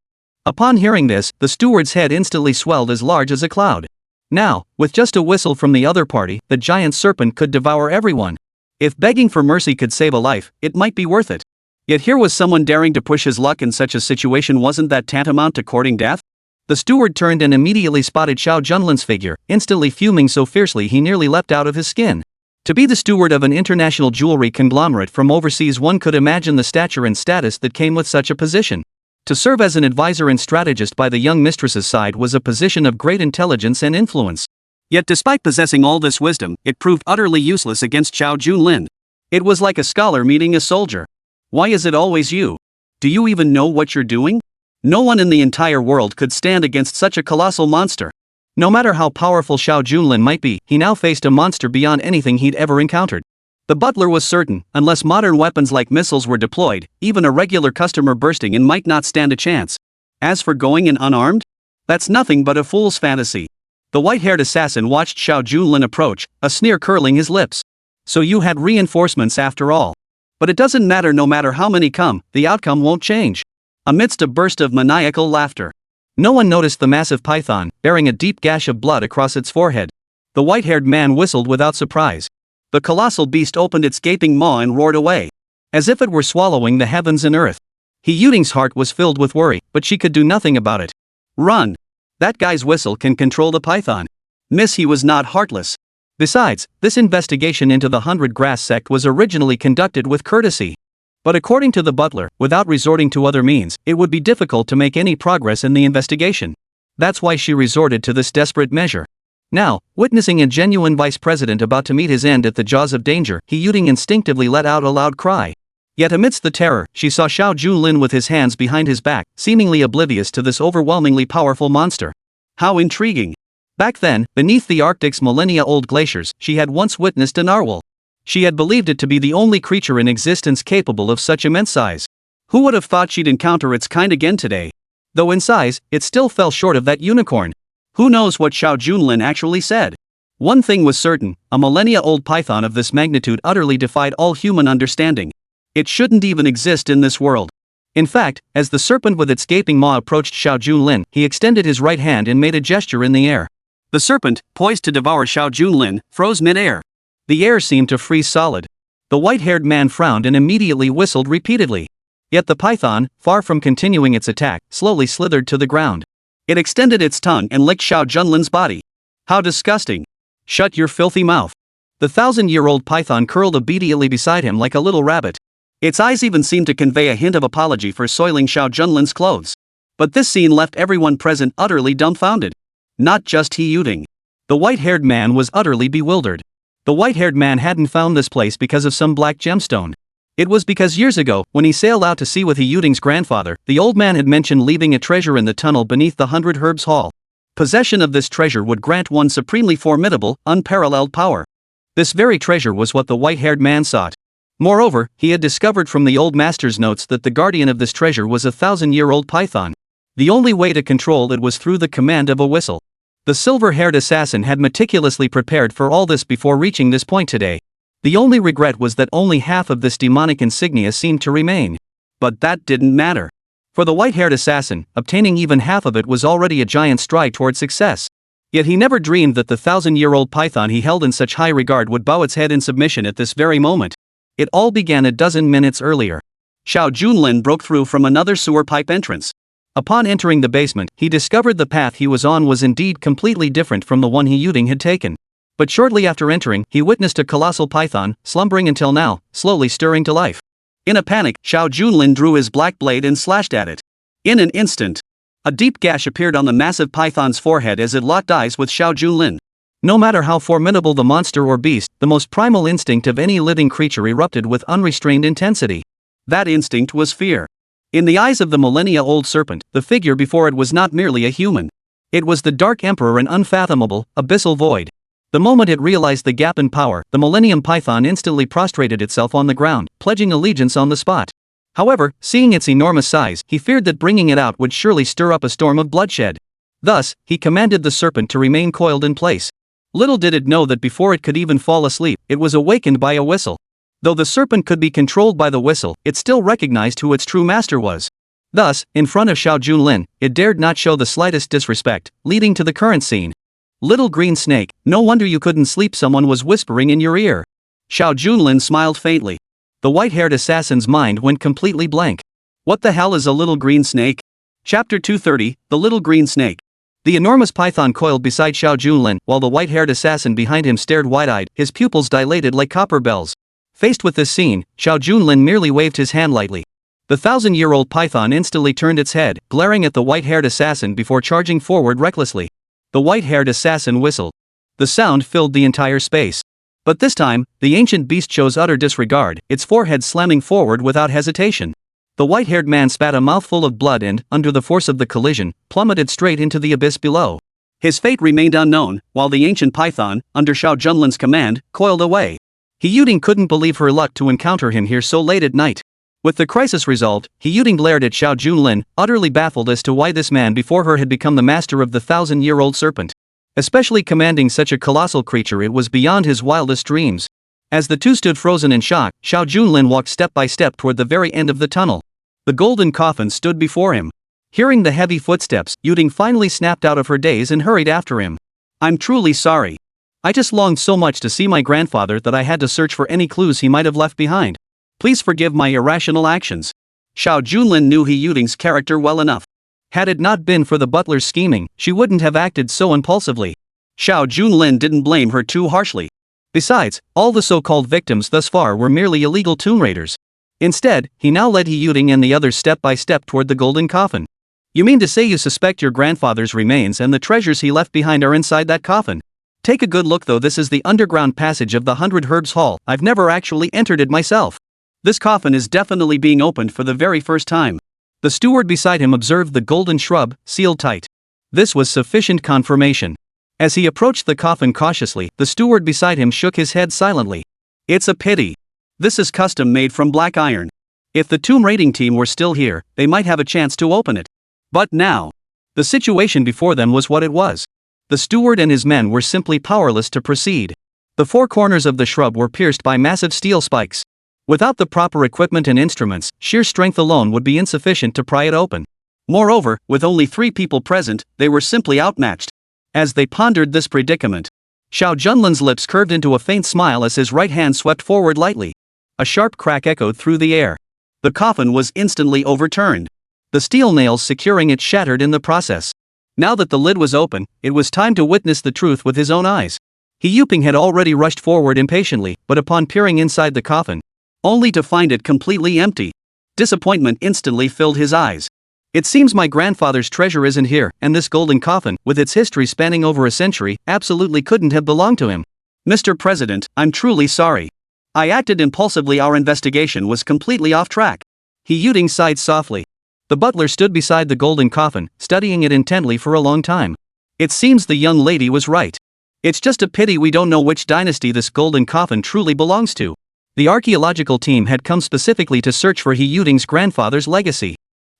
Speaker 1: Upon hearing this, the steward's head instantly swelled as large as a cloud. Now, with just a whistle from the other party, the giant serpent could devour everyone. If begging for mercy could save a life, it might be worth it. Yet here was someone daring to push his luck in such a situation. Wasn't that tantamount to courting death? The steward turned and immediately spotted Xiao Junlin's figure, instantly fuming so fiercely he nearly leapt out of his skin. To be the steward of an international jewelry conglomerate from overseas, one could imagine the stature and status that came with such a position. To serve as an advisor and strategist by the young mistress's side was a position of great intelligence and influence. Yet despite possessing all this wisdom, it proved utterly useless against Xiao Junlin. It was like a scholar meeting a soldier. Why is it always you? Do you even know what you're doing? No one in the entire world could stand against such a colossal monster. No matter how powerful Xiao Junlin might be, he now faced a monster beyond anything he'd ever encountered. The butler was certain, unless modern weapons like missiles were deployed, even a regular customer bursting in might not stand a chance. As for going in unarmed? That's nothing but a fool's fantasy. The white-haired assassin watched Xiao Junlin approach, a sneer curling his lips. So you had reinforcements after all. But it doesn't matter, no matter how many come, the outcome won't change. Amidst a burst of maniacal laughter, no one noticed the massive python, bearing a deep gash of blood across its forehead. The white-haired man whistled without surprise. The colossal beast opened its gaping maw and roared away, as if it were swallowing the heavens and earth. He Yuding's heart was filled with worry, but she could do nothing about it. Run! That guy's whistle can control the python. Miss He was not heartless. Besides, this investigation into the 100 Grass sect was originally conducted with courtesy. But according to the butler, without resorting to other means, it would be difficult to make any progress in the investigation. That's why she resorted to this desperate measure. Now, witnessing a genuine vice president about to meet his end at the jaws of danger, He Yuding instinctively let out a loud cry. Yet amidst the terror, she saw Xiao Junlin with his hands behind his back, seemingly oblivious to this overwhelmingly powerful monster. How intriguing! Back then, beneath the Arctic's millennia-old glaciers, she had once witnessed a narwhal. She had believed it to be the only creature in existence capable of such immense size. Who would have thought she'd encounter its kind again today? Though in size, it still fell short of that unicorn. Who knows what Xiao Junlin actually said? One thing was certain, a millennia-old python of this magnitude utterly defied all human understanding. It shouldn't even exist in this world. In fact, as the serpent with its gaping maw approached Xiao Junlin, he extended his right hand and made a gesture in the air. The serpent, poised to devour Xiao Junlin, froze mid-air. The air seemed to freeze solid. The white-haired man frowned and immediately whistled repeatedly. Yet the python, far from continuing its attack, slowly slithered to the ground. It extended its tongue and licked Xiao Junlin's body. How disgusting! Shut your filthy mouth. The 1,000-year-old python curled obediently beside him like a little rabbit. Its eyes even seemed to convey a hint of apology for soiling Xiao Junlin's clothes. But this scene left everyone present utterly dumbfounded. Not just He Yuding. The white-haired man was utterly bewildered. The white-haired man hadn't found this place because of some black gemstone. It was because years ago, when he sailed out to sea with He Yuding's grandfather, the old man had mentioned leaving a treasure in the tunnel beneath the 100 Herbs Hall. Possession of this treasure would grant one supremely formidable, unparalleled power. This very treasure was what the white-haired man sought.
Speaker 2: Moreover, he had discovered from the old master's notes that the guardian of this treasure was a 1,000-year-old python. The only way to control it was through the command of a whistle. The silver-haired assassin had meticulously prepared for all this before reaching this point today. The only regret was that only half of this demonic insignia seemed to remain. But that didn't matter. For the white-haired assassin, obtaining even half of it was already a giant stride toward success. Yet he never dreamed that the 1,000-year-old python he held in such high regard would bow its head in submission at this very moment. It all began a dozen minutes earlier. Xiao Junlin broke through from another sewer pipe entrance. Upon entering the basement, he discovered the path he was on was indeed completely different from the one he Yuding had taken. But shortly after entering, he witnessed a colossal python, slumbering until now, slowly stirring to life. In a panic, Xiao Junlin drew his black blade and slashed at it. In an instant, a deep gash appeared on the massive python's forehead as it locked eyes with Xiao Junlin. No matter how formidable the monster or beast, the most primal instinct of any living creature erupted with unrestrained intensity. That instinct was fear. In the eyes of the millennia-old serpent, the figure before it was not merely a human. It was the Dark Emperor, an unfathomable, abyssal void. The moment it realized the gap in power, the Millennium Python instantly prostrated itself on the ground, pledging allegiance on the spot. However, seeing its enormous size, he feared that bringing it out would surely stir up a storm of bloodshed. Thus, he commanded the serpent to remain coiled in place. Little did it know that before it could even fall asleep, it was awakened by a whistle. Though the serpent could be controlled by the whistle, it still recognized who its true master was. Thus, in front of Xiao Junlin, it dared not show the slightest disrespect, leading to the current scene. "Little green snake, no wonder you couldn't sleep," someone was whispering in your ear. Xiao Junlin smiled faintly. The white-haired assassin's mind went completely blank. What the hell is a little green snake? Chapter 230, The Little Green Snake. The enormous python coiled beside Xiao Junlin, while the white-haired assassin behind him stared wide-eyed, his pupils dilated like copper bells. Faced with this scene, Xiao Junlin merely waved his hand lightly. The 1,000-year-old python instantly turned its head, glaring at the white-haired assassin before charging forward recklessly. The white-haired assassin whistled. The sound filled the entire space. But this time, the ancient beast chose utter disregard, its forehead slamming forward without hesitation. The white-haired man spat a mouthful of blood and, under the force of the collision, plummeted straight into the abyss below. His fate remained unknown, while the ancient python, under Xiao Junlin's command, coiled away. He Yuding couldn't believe her luck to encounter him here so late at night. With the crisis resolved, He Yuding glared at Xiao Junlin, utterly baffled as to why this man before her had become the master of the 1,000-year-old serpent. Especially commanding such a colossal creature, it was beyond his wildest dreams. As the two stood frozen in shock, Xiao Junlin walked step by step toward the very end of the tunnel. The golden coffin stood before him. Hearing the heavy footsteps, Yuding finally snapped out of her daze and hurried after him. "I'm truly sorry. I just longed so much to see my grandfather that I had to search for any clues he might have left behind. Please forgive my irrational actions." Xiao Junlin knew He Yuding's character well enough. Had it not been for the butler's scheming, she wouldn't have acted so impulsively. Xiao Junlin didn't blame her too harshly. Besides, all the so-called victims thus far were merely illegal tomb raiders. Instead, he now led He Yuding and the others step by step toward the golden coffin. "You mean to say you suspect your grandfather's remains and the treasures he left behind are inside that coffin? Take a good look though, this is the underground passage of the 100 Herbs Hall. I've never actually entered it myself. This coffin is definitely being opened for the very first time." The steward beside him observed the golden shrub, sealed tight. This was sufficient confirmation. As he approached the coffin cautiously, the steward beside him shook his head silently. "It's a pity. This is custom made from black iron. If the tomb raiding team were still here, they might have a chance to open it. But now, the situation before them was what it was. The steward and his men were simply powerless to proceed. The four corners of the shrub were pierced by massive steel spikes. Without the proper equipment and instruments, sheer strength alone would be insufficient to pry it open. Moreover, with only 3 people present, they were simply outmatched. As they pondered this predicament, Xiao Junlin's lips curved into a faint smile as his right hand swept forward lightly. A sharp crack echoed through the air. The coffin was instantly overturned. The steel nails securing it shattered in the process. Now that the lid was open, it was time to witness the truth with his own eyes. He Yuping had already rushed forward impatiently, but upon peering inside the coffin, only to find it completely empty, disappointment instantly filled his eyes. "It seems my grandfather's treasure isn't here, and this golden coffin, with its history spanning over a century, absolutely couldn't have belonged to him. Mr. President, I'm truly sorry. I acted impulsively. Our investigation was completely off track." He Yuding sighed softly. The butler stood beside the golden coffin, studying it intently for a long time. It seems the young lady was right. It's just a pity we don't know which dynasty this golden coffin truly belongs to. The archaeological team had come specifically to search for He Yuding's grandfather's legacy.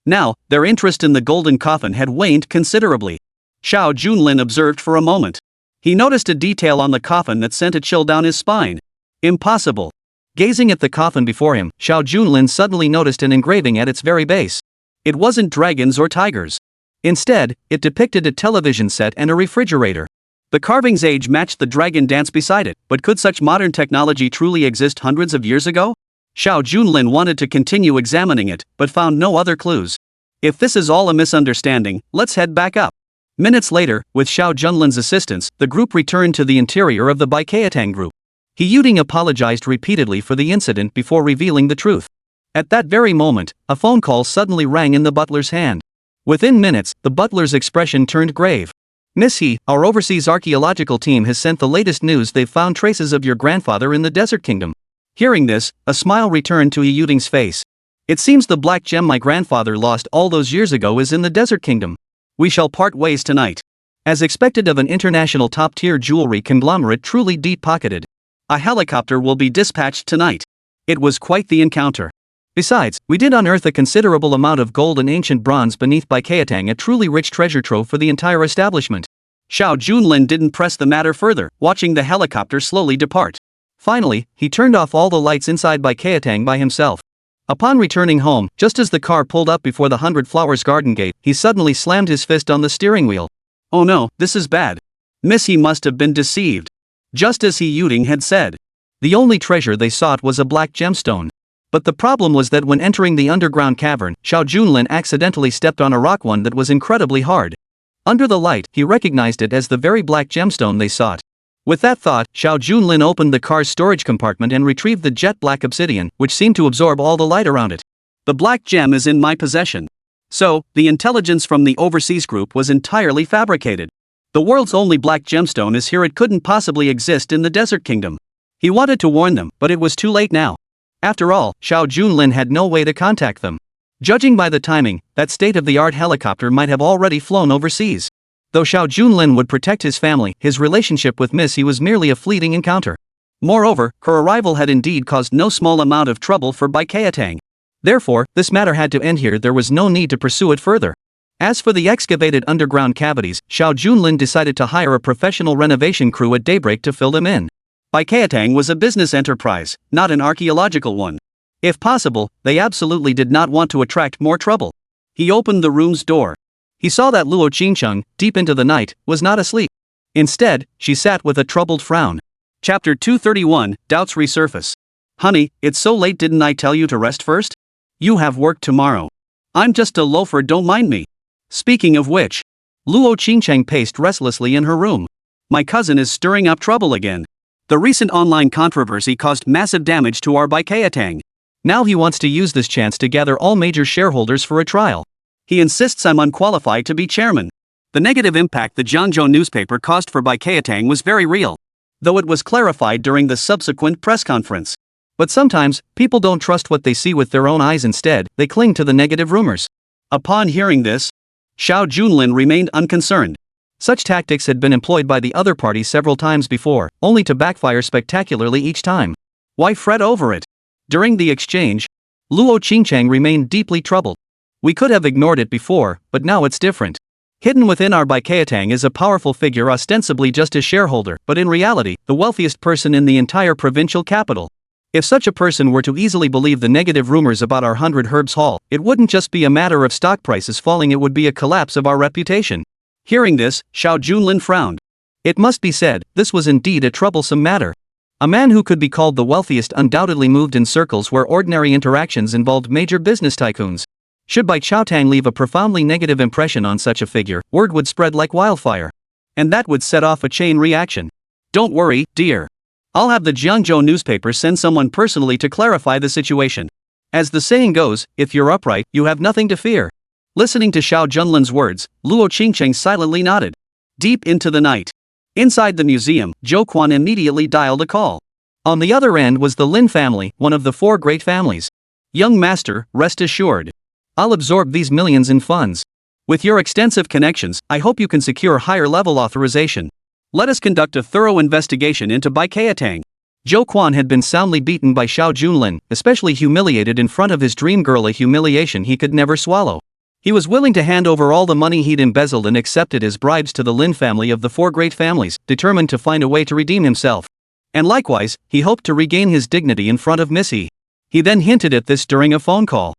Speaker 1: Now, their interest in the golden coffin had waned considerably. Xiao Junlin observed for a moment. He noticed a detail on the coffin that sent a chill down his spine. Impossible.
Speaker 2: Gazing at the coffin before him, Xiao Junlin suddenly noticed an engraving at its very base.
Speaker 1: It wasn't dragons or tigers.
Speaker 2: Instead, it depicted a television set and a refrigerator.
Speaker 1: The carving's age matched the dragon dance beside it, but could such modern technology truly exist hundreds of years ago? Xiao Junlin wanted to continue examining it, but found no other clues. If this is all a misunderstanding, let's head back up. Minutes later, with Xiao Junlin's assistance, the group returned to the interior of the Baikayatang group. He Yuding apologized repeatedly for the incident before revealing the truth. At that very moment, a phone call suddenly rang in the butler's hand. Within minutes, the butler's expression turned grave. Miss He, our overseas archaeological team has sent the latest news. They've found traces of your grandfather in the Desert Kingdom. Hearing this, a smile returned to He Yuding's face. It seems the black gem my grandfather lost all those years ago is in the Desert Kingdom. We shall part ways tonight. As expected of an international top-tier jewelry conglomerate truly deep-pocketed, a helicopter will be dispatched tonight. It was quite the encounter. Besides, we did unearth a considerable amount of gold and ancient bronze beneath Baikayatang, a truly rich treasure trove for the entire establishment. Xiao Junlin didn't press the matter further, watching the helicopter slowly depart.
Speaker 2: Finally, he turned off all the lights inside Baikayatang by himself. Upon returning home, just as the car pulled up before the 100 Flowers garden gate, he suddenly slammed his fist on the steering wheel.
Speaker 1: Oh no, this is bad. Miss He must have been deceived. Just as He Yuding had said.
Speaker 2: The only treasure they sought was a black gemstone. But the problem was that when entering the underground cavern, Xiao Junlin accidentally stepped on a rock, one that was incredibly hard. Under the light, he recognized it as the very black gemstone they sought. With that thought, Xiao Junlin opened the car's storage compartment and retrieved the jet black obsidian, which seemed to absorb all the light around it.
Speaker 1: The black gem is in my possession. So, the intelligence from the overseas group was entirely fabricated. The world's only black gemstone is here. It couldn't possibly exist in the Desert Kingdom. He wanted to warn them, but it was too late now. After all, Xiao Junlin had no way to contact them. Judging by the timing, that state-of-the-art helicopter might have already flown overseas. Though Xiao Junlin would protect his family, his relationship with Miss He was merely a fleeting encounter. Moreover, her arrival had indeed caused no small amount of trouble for Baikayatang. Therefore, this matter had to end here. There was no need to pursue it further. As for the excavated underground cavities, Xiao Junlin decided to hire a professional renovation crew at daybreak to fill them in. Baikayatang was a business enterprise, not an archaeological one. If possible, they absolutely did not want to attract more trouble. He opened the room's door. He saw that Luo Qingcheng, deep into the night, was not asleep. Instead, she sat with a troubled frown. Chapter 231, Doubts Resurface. Honey, it's so late, didn't I tell you to rest first? You have work tomorrow. I'm just a loafer, don't mind me. Speaking of which, Luo Qingcheng paced restlessly in her room. My cousin is stirring up trouble again. The recent online controversy caused massive damage to our Baikayatang. Now he wants to use this chance to gather all major shareholders for a trial. He insists I'm unqualified to be chairman. The negative impact the Jiangzhou newspaper caused for Baikayatang was very real, though it was clarified during the subsequent press conference. But sometimes, people don't trust what they see with their own eyes. Instead, they cling to the negative rumors. Upon hearing this, Xiao Junlin remained unconcerned. Such tactics had been employed by the other party several times before, only to backfire spectacularly each time. Why fret over it? During the exchange, Luo Qingcheng remained deeply troubled. We could have ignored it before, but now it's different. Hidden within our Baikayatang is a powerful figure, ostensibly just a shareholder, but in reality, the wealthiest person in the entire provincial capital. If such a person were to easily believe the negative rumors about our 100 Herbs Hall, it wouldn't just be a matter of stock prices falling, it would be a collapse of our reputation. Hearing this, Xiao Junlin frowned. It must be said, this was indeed a troublesome matter. A man who could be called the wealthiest undoubtedly moved in circles where ordinary interactions involved major business tycoons. Should Baikayatang leave a profoundly negative impression on such a figure, word would spread like wildfire. And that would set off a chain reaction. Don't worry, dear. I'll have the Jiangzhou newspaper send someone personally to clarify the situation. As the saying goes, if you're upright, you have nothing to fear. Listening to Xiao Junlin's words, Luo Qingcheng silently nodded. Deep into the night. Inside the museum, Zhou Quan immediately dialed a call. On the other end was the Lin family, one of the 4 great families. Young master, rest assured. I'll absorb these millions in funds. With your extensive connections, I hope you can secure higher level authorization. Let us conduct a thorough investigation into Baikayatang.
Speaker 2: Zhou Quan had been soundly beaten by Xiao Junlin, especially humiliated in front of his dream girl, a humiliation he could never swallow. He was willing to hand over all the money he'd embezzled and accepted as bribes to the Lin family of the four great families, determined to find a way to redeem himself. And likewise, he hoped to regain his dignity in front of Missy. He then hinted at this during a phone call.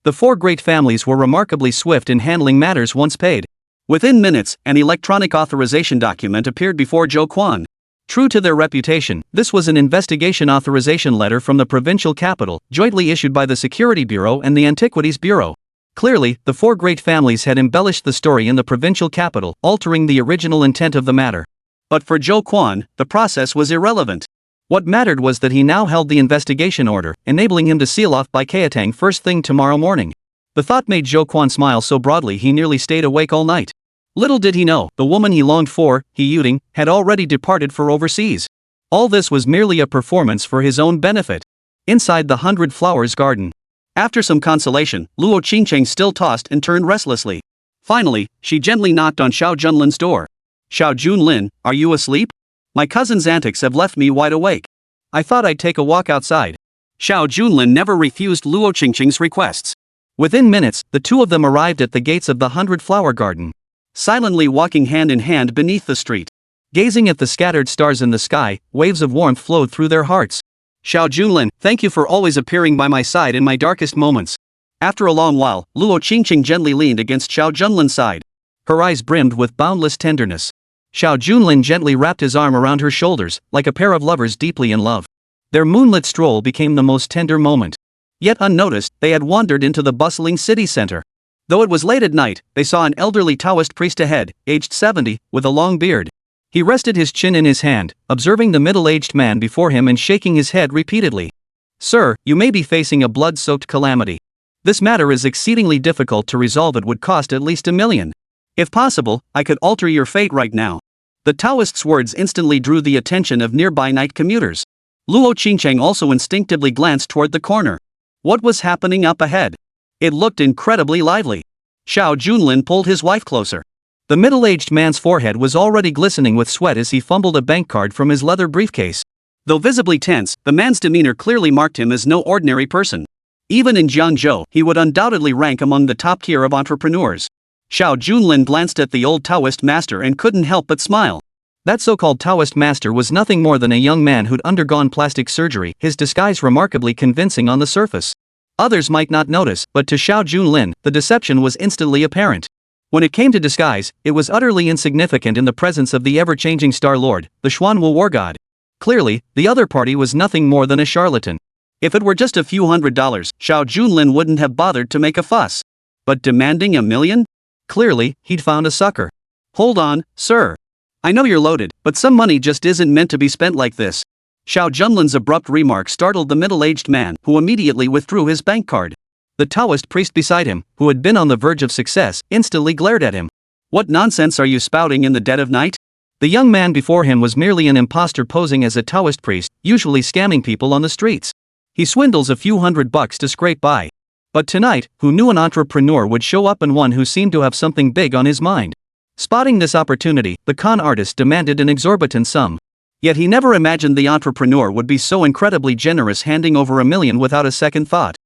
Speaker 2: The four great families were remarkably swift in handling matters once paid. Within minutes, an electronic authorization document appeared before Zhou Quan. True to their reputation, this was an investigation authorization letter from the provincial capital, jointly issued by the Security Bureau and the Antiquities Bureau. Clearly, the four great families had embellished the story in the provincial capital, altering the original intent of the matter. But for Zhou Quan, the process was irrelevant. What mattered was that he now held the investigation order, enabling him to seal off by Kaitang first thing tomorrow morning. The thought made Zhou Quan smile so broadly he nearly stayed awake all night. Little did he know, the woman he longed for, He Yuting, had already departed for overseas. All this was merely a performance for his own benefit. Inside the 100 Flowers garden. After some consolation, Luo Qingcheng still tossed and turned restlessly. Finally, she gently knocked on Xiao Junlin's door. Xiao Junlin, are you asleep? My cousin's antics have left me wide awake. I thought I'd take a walk outside. Xiao Junlin never refused Luo Qingcheng's requests. Within minutes, the two of them arrived at the gates of the 100 Flower garden. Silently walking hand in hand beneath the street. Gazing at the scattered stars in the sky, waves of warmth flowed through their hearts. Xiao Junlin, thank you for always appearing by my side in my darkest moments. After a long while, Luo Qingcheng gently leaned against Xiao Junlin's side. Her eyes brimmed with boundless tenderness. Xiao Junlin gently wrapped his arm around her shoulders, like a pair of lovers deeply in love. Their moonlit stroll became the most tender moment. Yet unnoticed, they had wandered into the bustling city center. Though it was late at night, they saw an elderly Taoist priest ahead, aged 70, with a long beard. He rested his chin in his hand, observing the middle-aged man before him and shaking his head repeatedly. Sir, you may be facing a blood-soaked calamity. This matter is exceedingly difficult to resolve. It would cost at least $1 million. If possible, I could alter your fate right now. The Taoist's words instantly drew the attention of nearby night commuters. Luo Qingcheng also instinctively glanced toward the corner. What was happening up ahead? It looked incredibly lively. Xiao Junlin pulled his wife closer. The middle-aged man's forehead was already glistening with sweat as he fumbled a bank card from his leather briefcase. Though visibly tense, the man's demeanor clearly marked him as no ordinary person. Even in Jiangzhou, he would undoubtedly rank among the top tier of entrepreneurs. Xiao Junlin glanced at the old Taoist master and couldn't help but smile. That so-called Taoist master was nothing more than a young man who'd undergone plastic surgery, his disguise remarkably convincing on the surface. Others might not notice, but to Xiao Junlin, the deception was instantly apparent. When it came to disguise, it was utterly insignificant in the presence of the ever-changing Star Lord, the Xuanwu war god. Clearly, the other party was nothing more than a charlatan. If it were just a few $100, Xiao Junlin wouldn't have bothered to make a fuss. But demanding $1 million? Clearly, he'd found a sucker. Hold on, sir. I know you're loaded, but some money just isn't meant to be spent like this. Xiao Junlin's abrupt remark startled the middle-aged man, who immediately withdrew his bank card. The Taoist priest beside him, who had been on the verge of success, instantly glared at him. What nonsense are you spouting in the dead of night? The young man before him was merely an imposter posing as a Taoist priest, usually scamming people on the streets. He swindles a few $100 to scrape by. But tonight, who knew an entrepreneur would show up and one who seemed to have something big on his mind? Spotting this opportunity, the con artist demanded an exorbitant sum. Yet he never imagined the entrepreneur would be so incredibly generous, handing over $1 million without a second thought.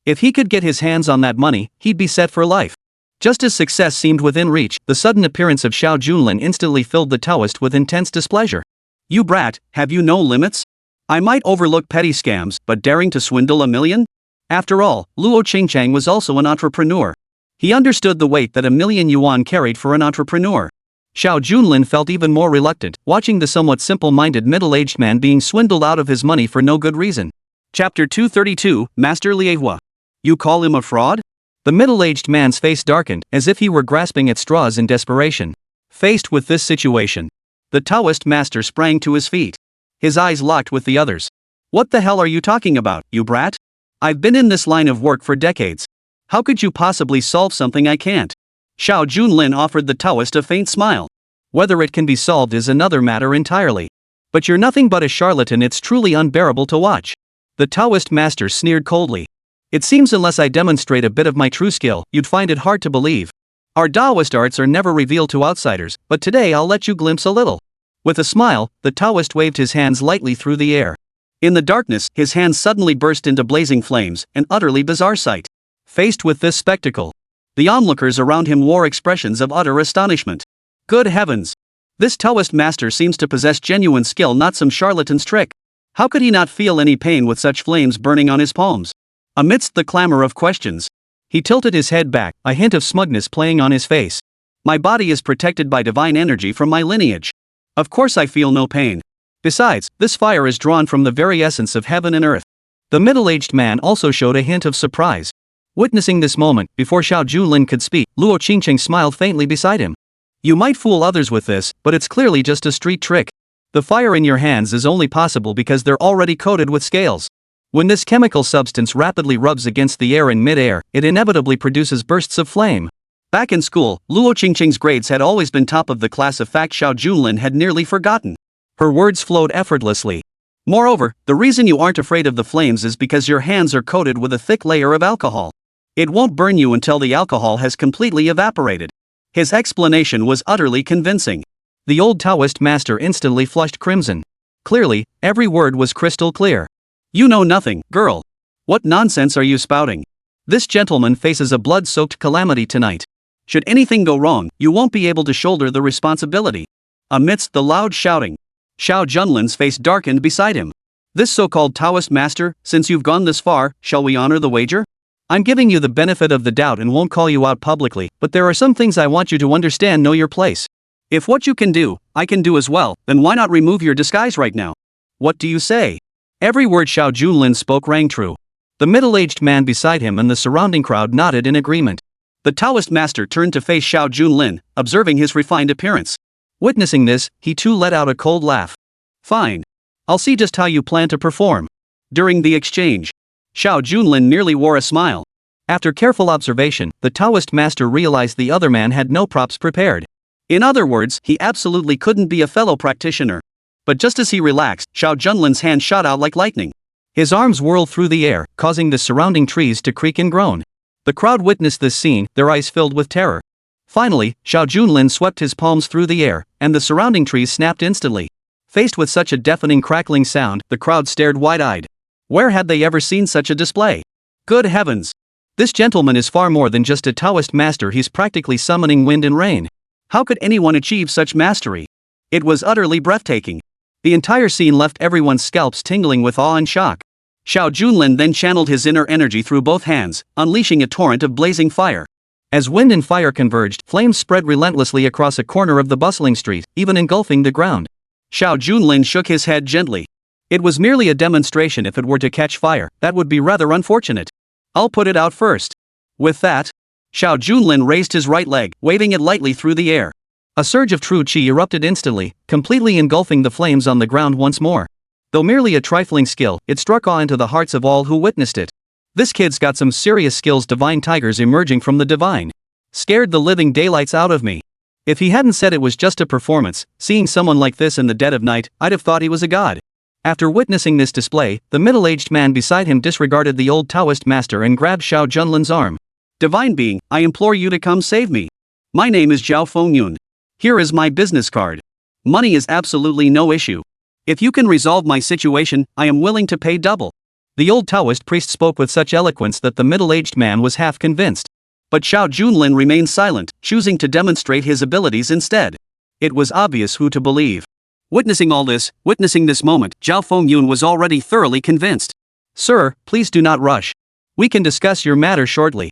Speaker 2: If he could get his hands on that money, he'd be set for life. Just as success seemed within reach, the sudden appearance of Xiao Junlin instantly filled the Taoist with intense displeasure. You brat, have you no limits? I might overlook petty scams, but daring to swindle $1 million? After all, Luo Qingcheng was also an entrepreneur. He understood the weight that $1 million yuan carried for an entrepreneur. Xiao Junlin felt even more reluctant, watching the somewhat simple-minded middle-aged man being swindled out of his money for no good reason. Chapter 232, Master Liehua. You call him a fraud? The middle-aged man's face darkened, as if he were grasping at straws in desperation. Faced with this situation, the Taoist master sprang to his feet. His eyes locked with the others. What the hell are you talking about, you brat? I've been in this line of work for decades. How could you possibly solve something I can't? Xiao Junlin offered the Taoist a faint smile. Whether it can be solved is another matter entirely. But you're nothing but a charlatan, it's truly unbearable to watch. The Taoist master sneered coldly. It seems unless I demonstrate a bit of my true skill, you'd find it hard to believe. Our Taoist arts are never revealed to outsiders, but today I'll let you glimpse a little. With a smile, the Taoist waved his hands lightly through the air.
Speaker 1: In the darkness, his hands suddenly burst into blazing flames, an utterly bizarre sight. Faced with this spectacle, the onlookers around him wore expressions of utter astonishment. Good heavens! This Taoist master seems to possess genuine skill, not some charlatan's trick. How could he not feel any pain with such flames burning on his palms? Amidst the clamor of questions, he tilted his head back, a hint of smugness playing on his face. My body is protected by divine energy from my lineage. Of course I feel no pain. Besides, this fire is drawn from the very essence of heaven and earth. The middle-aged man also showed a hint of surprise. Witnessing this moment, before Xiao Junlin could speak, Luo Qingcheng smiled faintly beside him. You might fool others with this, but it's clearly just a street trick. The fire in your hands is only possible because they're already coated with scales. When this chemical substance rapidly rubs against the air in mid-air, it inevitably produces bursts of flame. Back in school, Luo Qingcheng's grades had always been top of the class, a fact Xiao Junlin had nearly forgotten. Her words flowed effortlessly. Moreover, the reason you aren't afraid of the flames is because your hands are coated with a thick layer of alcohol. It won't burn you until the alcohol has completely evaporated. His explanation was utterly convincing. The old Taoist master instantly flushed crimson. Clearly, every word was crystal clear. You know nothing, girl. What nonsense are you spouting? This gentleman faces a blood-soaked calamity tonight. Should anything go wrong, you won't be able to shoulder the responsibility. Amidst the loud shouting, Xiao Junlin's face darkened beside him. This so-called Taoist master, since you've gone this far, shall we honor the wager? I'm giving you the benefit of the doubt and won't call you out publicly, but there are some things I want you to understand. Know your place. If what you can do, I can do as well, then why not remove your disguise right now? What do you say? Every word Xiao Junlin spoke rang true. The middle-aged man beside him and the surrounding crowd nodded in agreement. The Taoist master turned to face Xiao Junlin, observing his refined appearance. Witnessing this, he too let out a cold laugh. Fine. I'll see just how you plan to perform. During the exchange, Xiao Junlin merely wore a smile. After careful observation, the Taoist master realized the other man had no props prepared. In other words, he absolutely couldn't be a fellow practitioner. But just as he relaxed, Xiao Junlin's hand shot out like lightning. His arms whirled through the air, causing the surrounding trees to creak and groan. The crowd witnessed this scene, their eyes filled with terror. Finally, Xiao Junlin swept his palms through the air, and the surrounding trees snapped instantly. Faced with such a deafening crackling sound, the crowd stared wide-eyed. Where had they ever seen such a display? Good heavens! This gentleman is far more than just a Taoist master, he's practically summoning wind and rain. How could anyone achieve such mastery? It was utterly breathtaking. The entire scene left everyone's scalps tingling with awe and shock. Xiao Junlin then channeled his inner energy through both hands, unleashing a torrent of blazing fire. As wind and fire converged, flames spread relentlessly across a corner of the bustling street, even engulfing the ground. Xiao Junlin shook his head gently. It was merely a demonstration. If it were to catch fire, that would be rather unfortunate. I'll put it out first. With that, Xiao Junlin raised his right leg, waving it lightly through the air. A surge of true qi erupted instantly, completely engulfing the flames on the ground once more. Though merely a trifling skill, it struck awe into the hearts of all who witnessed it. This kid's got some serious skills. Divine tigers emerging from the divine. Scared the living daylights out of me. If he hadn't said it was just a performance, seeing someone like this in the dead of night, I'd have thought he was a god. After witnessing this display, the middle-aged man beside him disregarded the old Taoist master and grabbed Xiao Junlin's arm. Divine being, I implore you to come save me. My name is Zhao Fengyun. Here is my business card. Money is absolutely no issue. If you can resolve my situation, I am willing to pay double. The old Taoist priest spoke with such eloquence that the middle-aged man was half convinced. But Xiao Junlin remained silent, choosing to demonstrate his abilities instead. It was obvious who to believe. Witnessing this moment, Zhao Fengyun was already thoroughly convinced. Sir, please do not rush. We can discuss your matter shortly.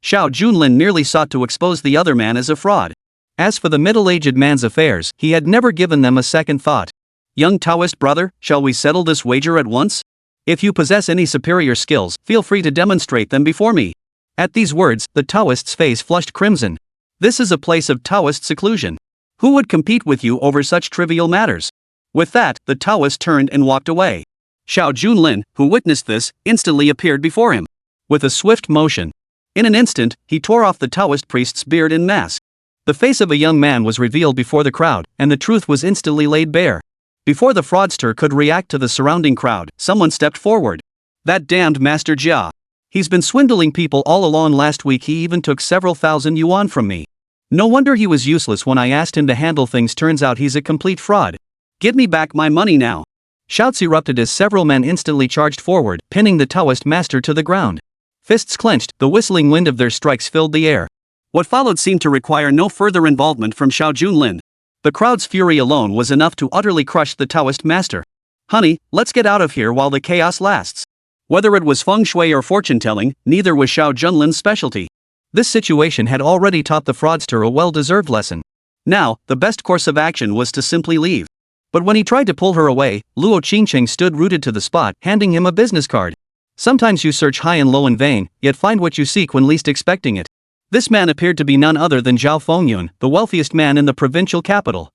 Speaker 1: Xiao Junlin merely sought to expose the other man as a fraud. As for the middle-aged man's affairs, he had never given them a second thought. Young Taoist brother, shall we settle this wager at once? If you possess any superior skills, feel free to demonstrate them before me. At these words, the Taoist's face flushed crimson. This is a place of Taoist seclusion. Who would compete with you over such trivial matters? With that, the Taoist turned and walked away. Xiao Junlin, who witnessed this, instantly appeared before him. With a swift motion, in an instant, he tore off the Taoist priest's beard and mask. The face of a young man was revealed before the crowd, and the truth was instantly laid bare. Before the fraudster could react to the surrounding crowd, someone stepped forward. That damned Master Jia. He's been swindling people all along. Last week he even took several thousand yuan from me. No wonder he was useless when I asked him to handle things. Turns out he's a complete fraud. Give me back my money now.
Speaker 2: Shouts erupted as several men instantly charged forward, pinning the Taoist master to the ground. Fists clenched, the whistling wind of their strikes filled the air.
Speaker 1: What followed seemed to require no further involvement from Xiao Junlin. The crowd's fury alone was enough to utterly crush the Taoist master. Honey, let's get out of here while the chaos lasts. Whether it was feng shui or fortune-telling, neither was Xiao Junlin's specialty.
Speaker 2: This situation had already taught the fraudster a well-deserved lesson.
Speaker 1: Now, the best course of action was to simply leave.
Speaker 2: But when he tried to pull her away, Luo Qingcheng stood rooted to the spot, handing him a business card. Sometimes you search high and low in vain, yet find what you seek when least expecting it. This man appeared to be none other than Zhao Fengyun, the wealthiest man in the provincial capital.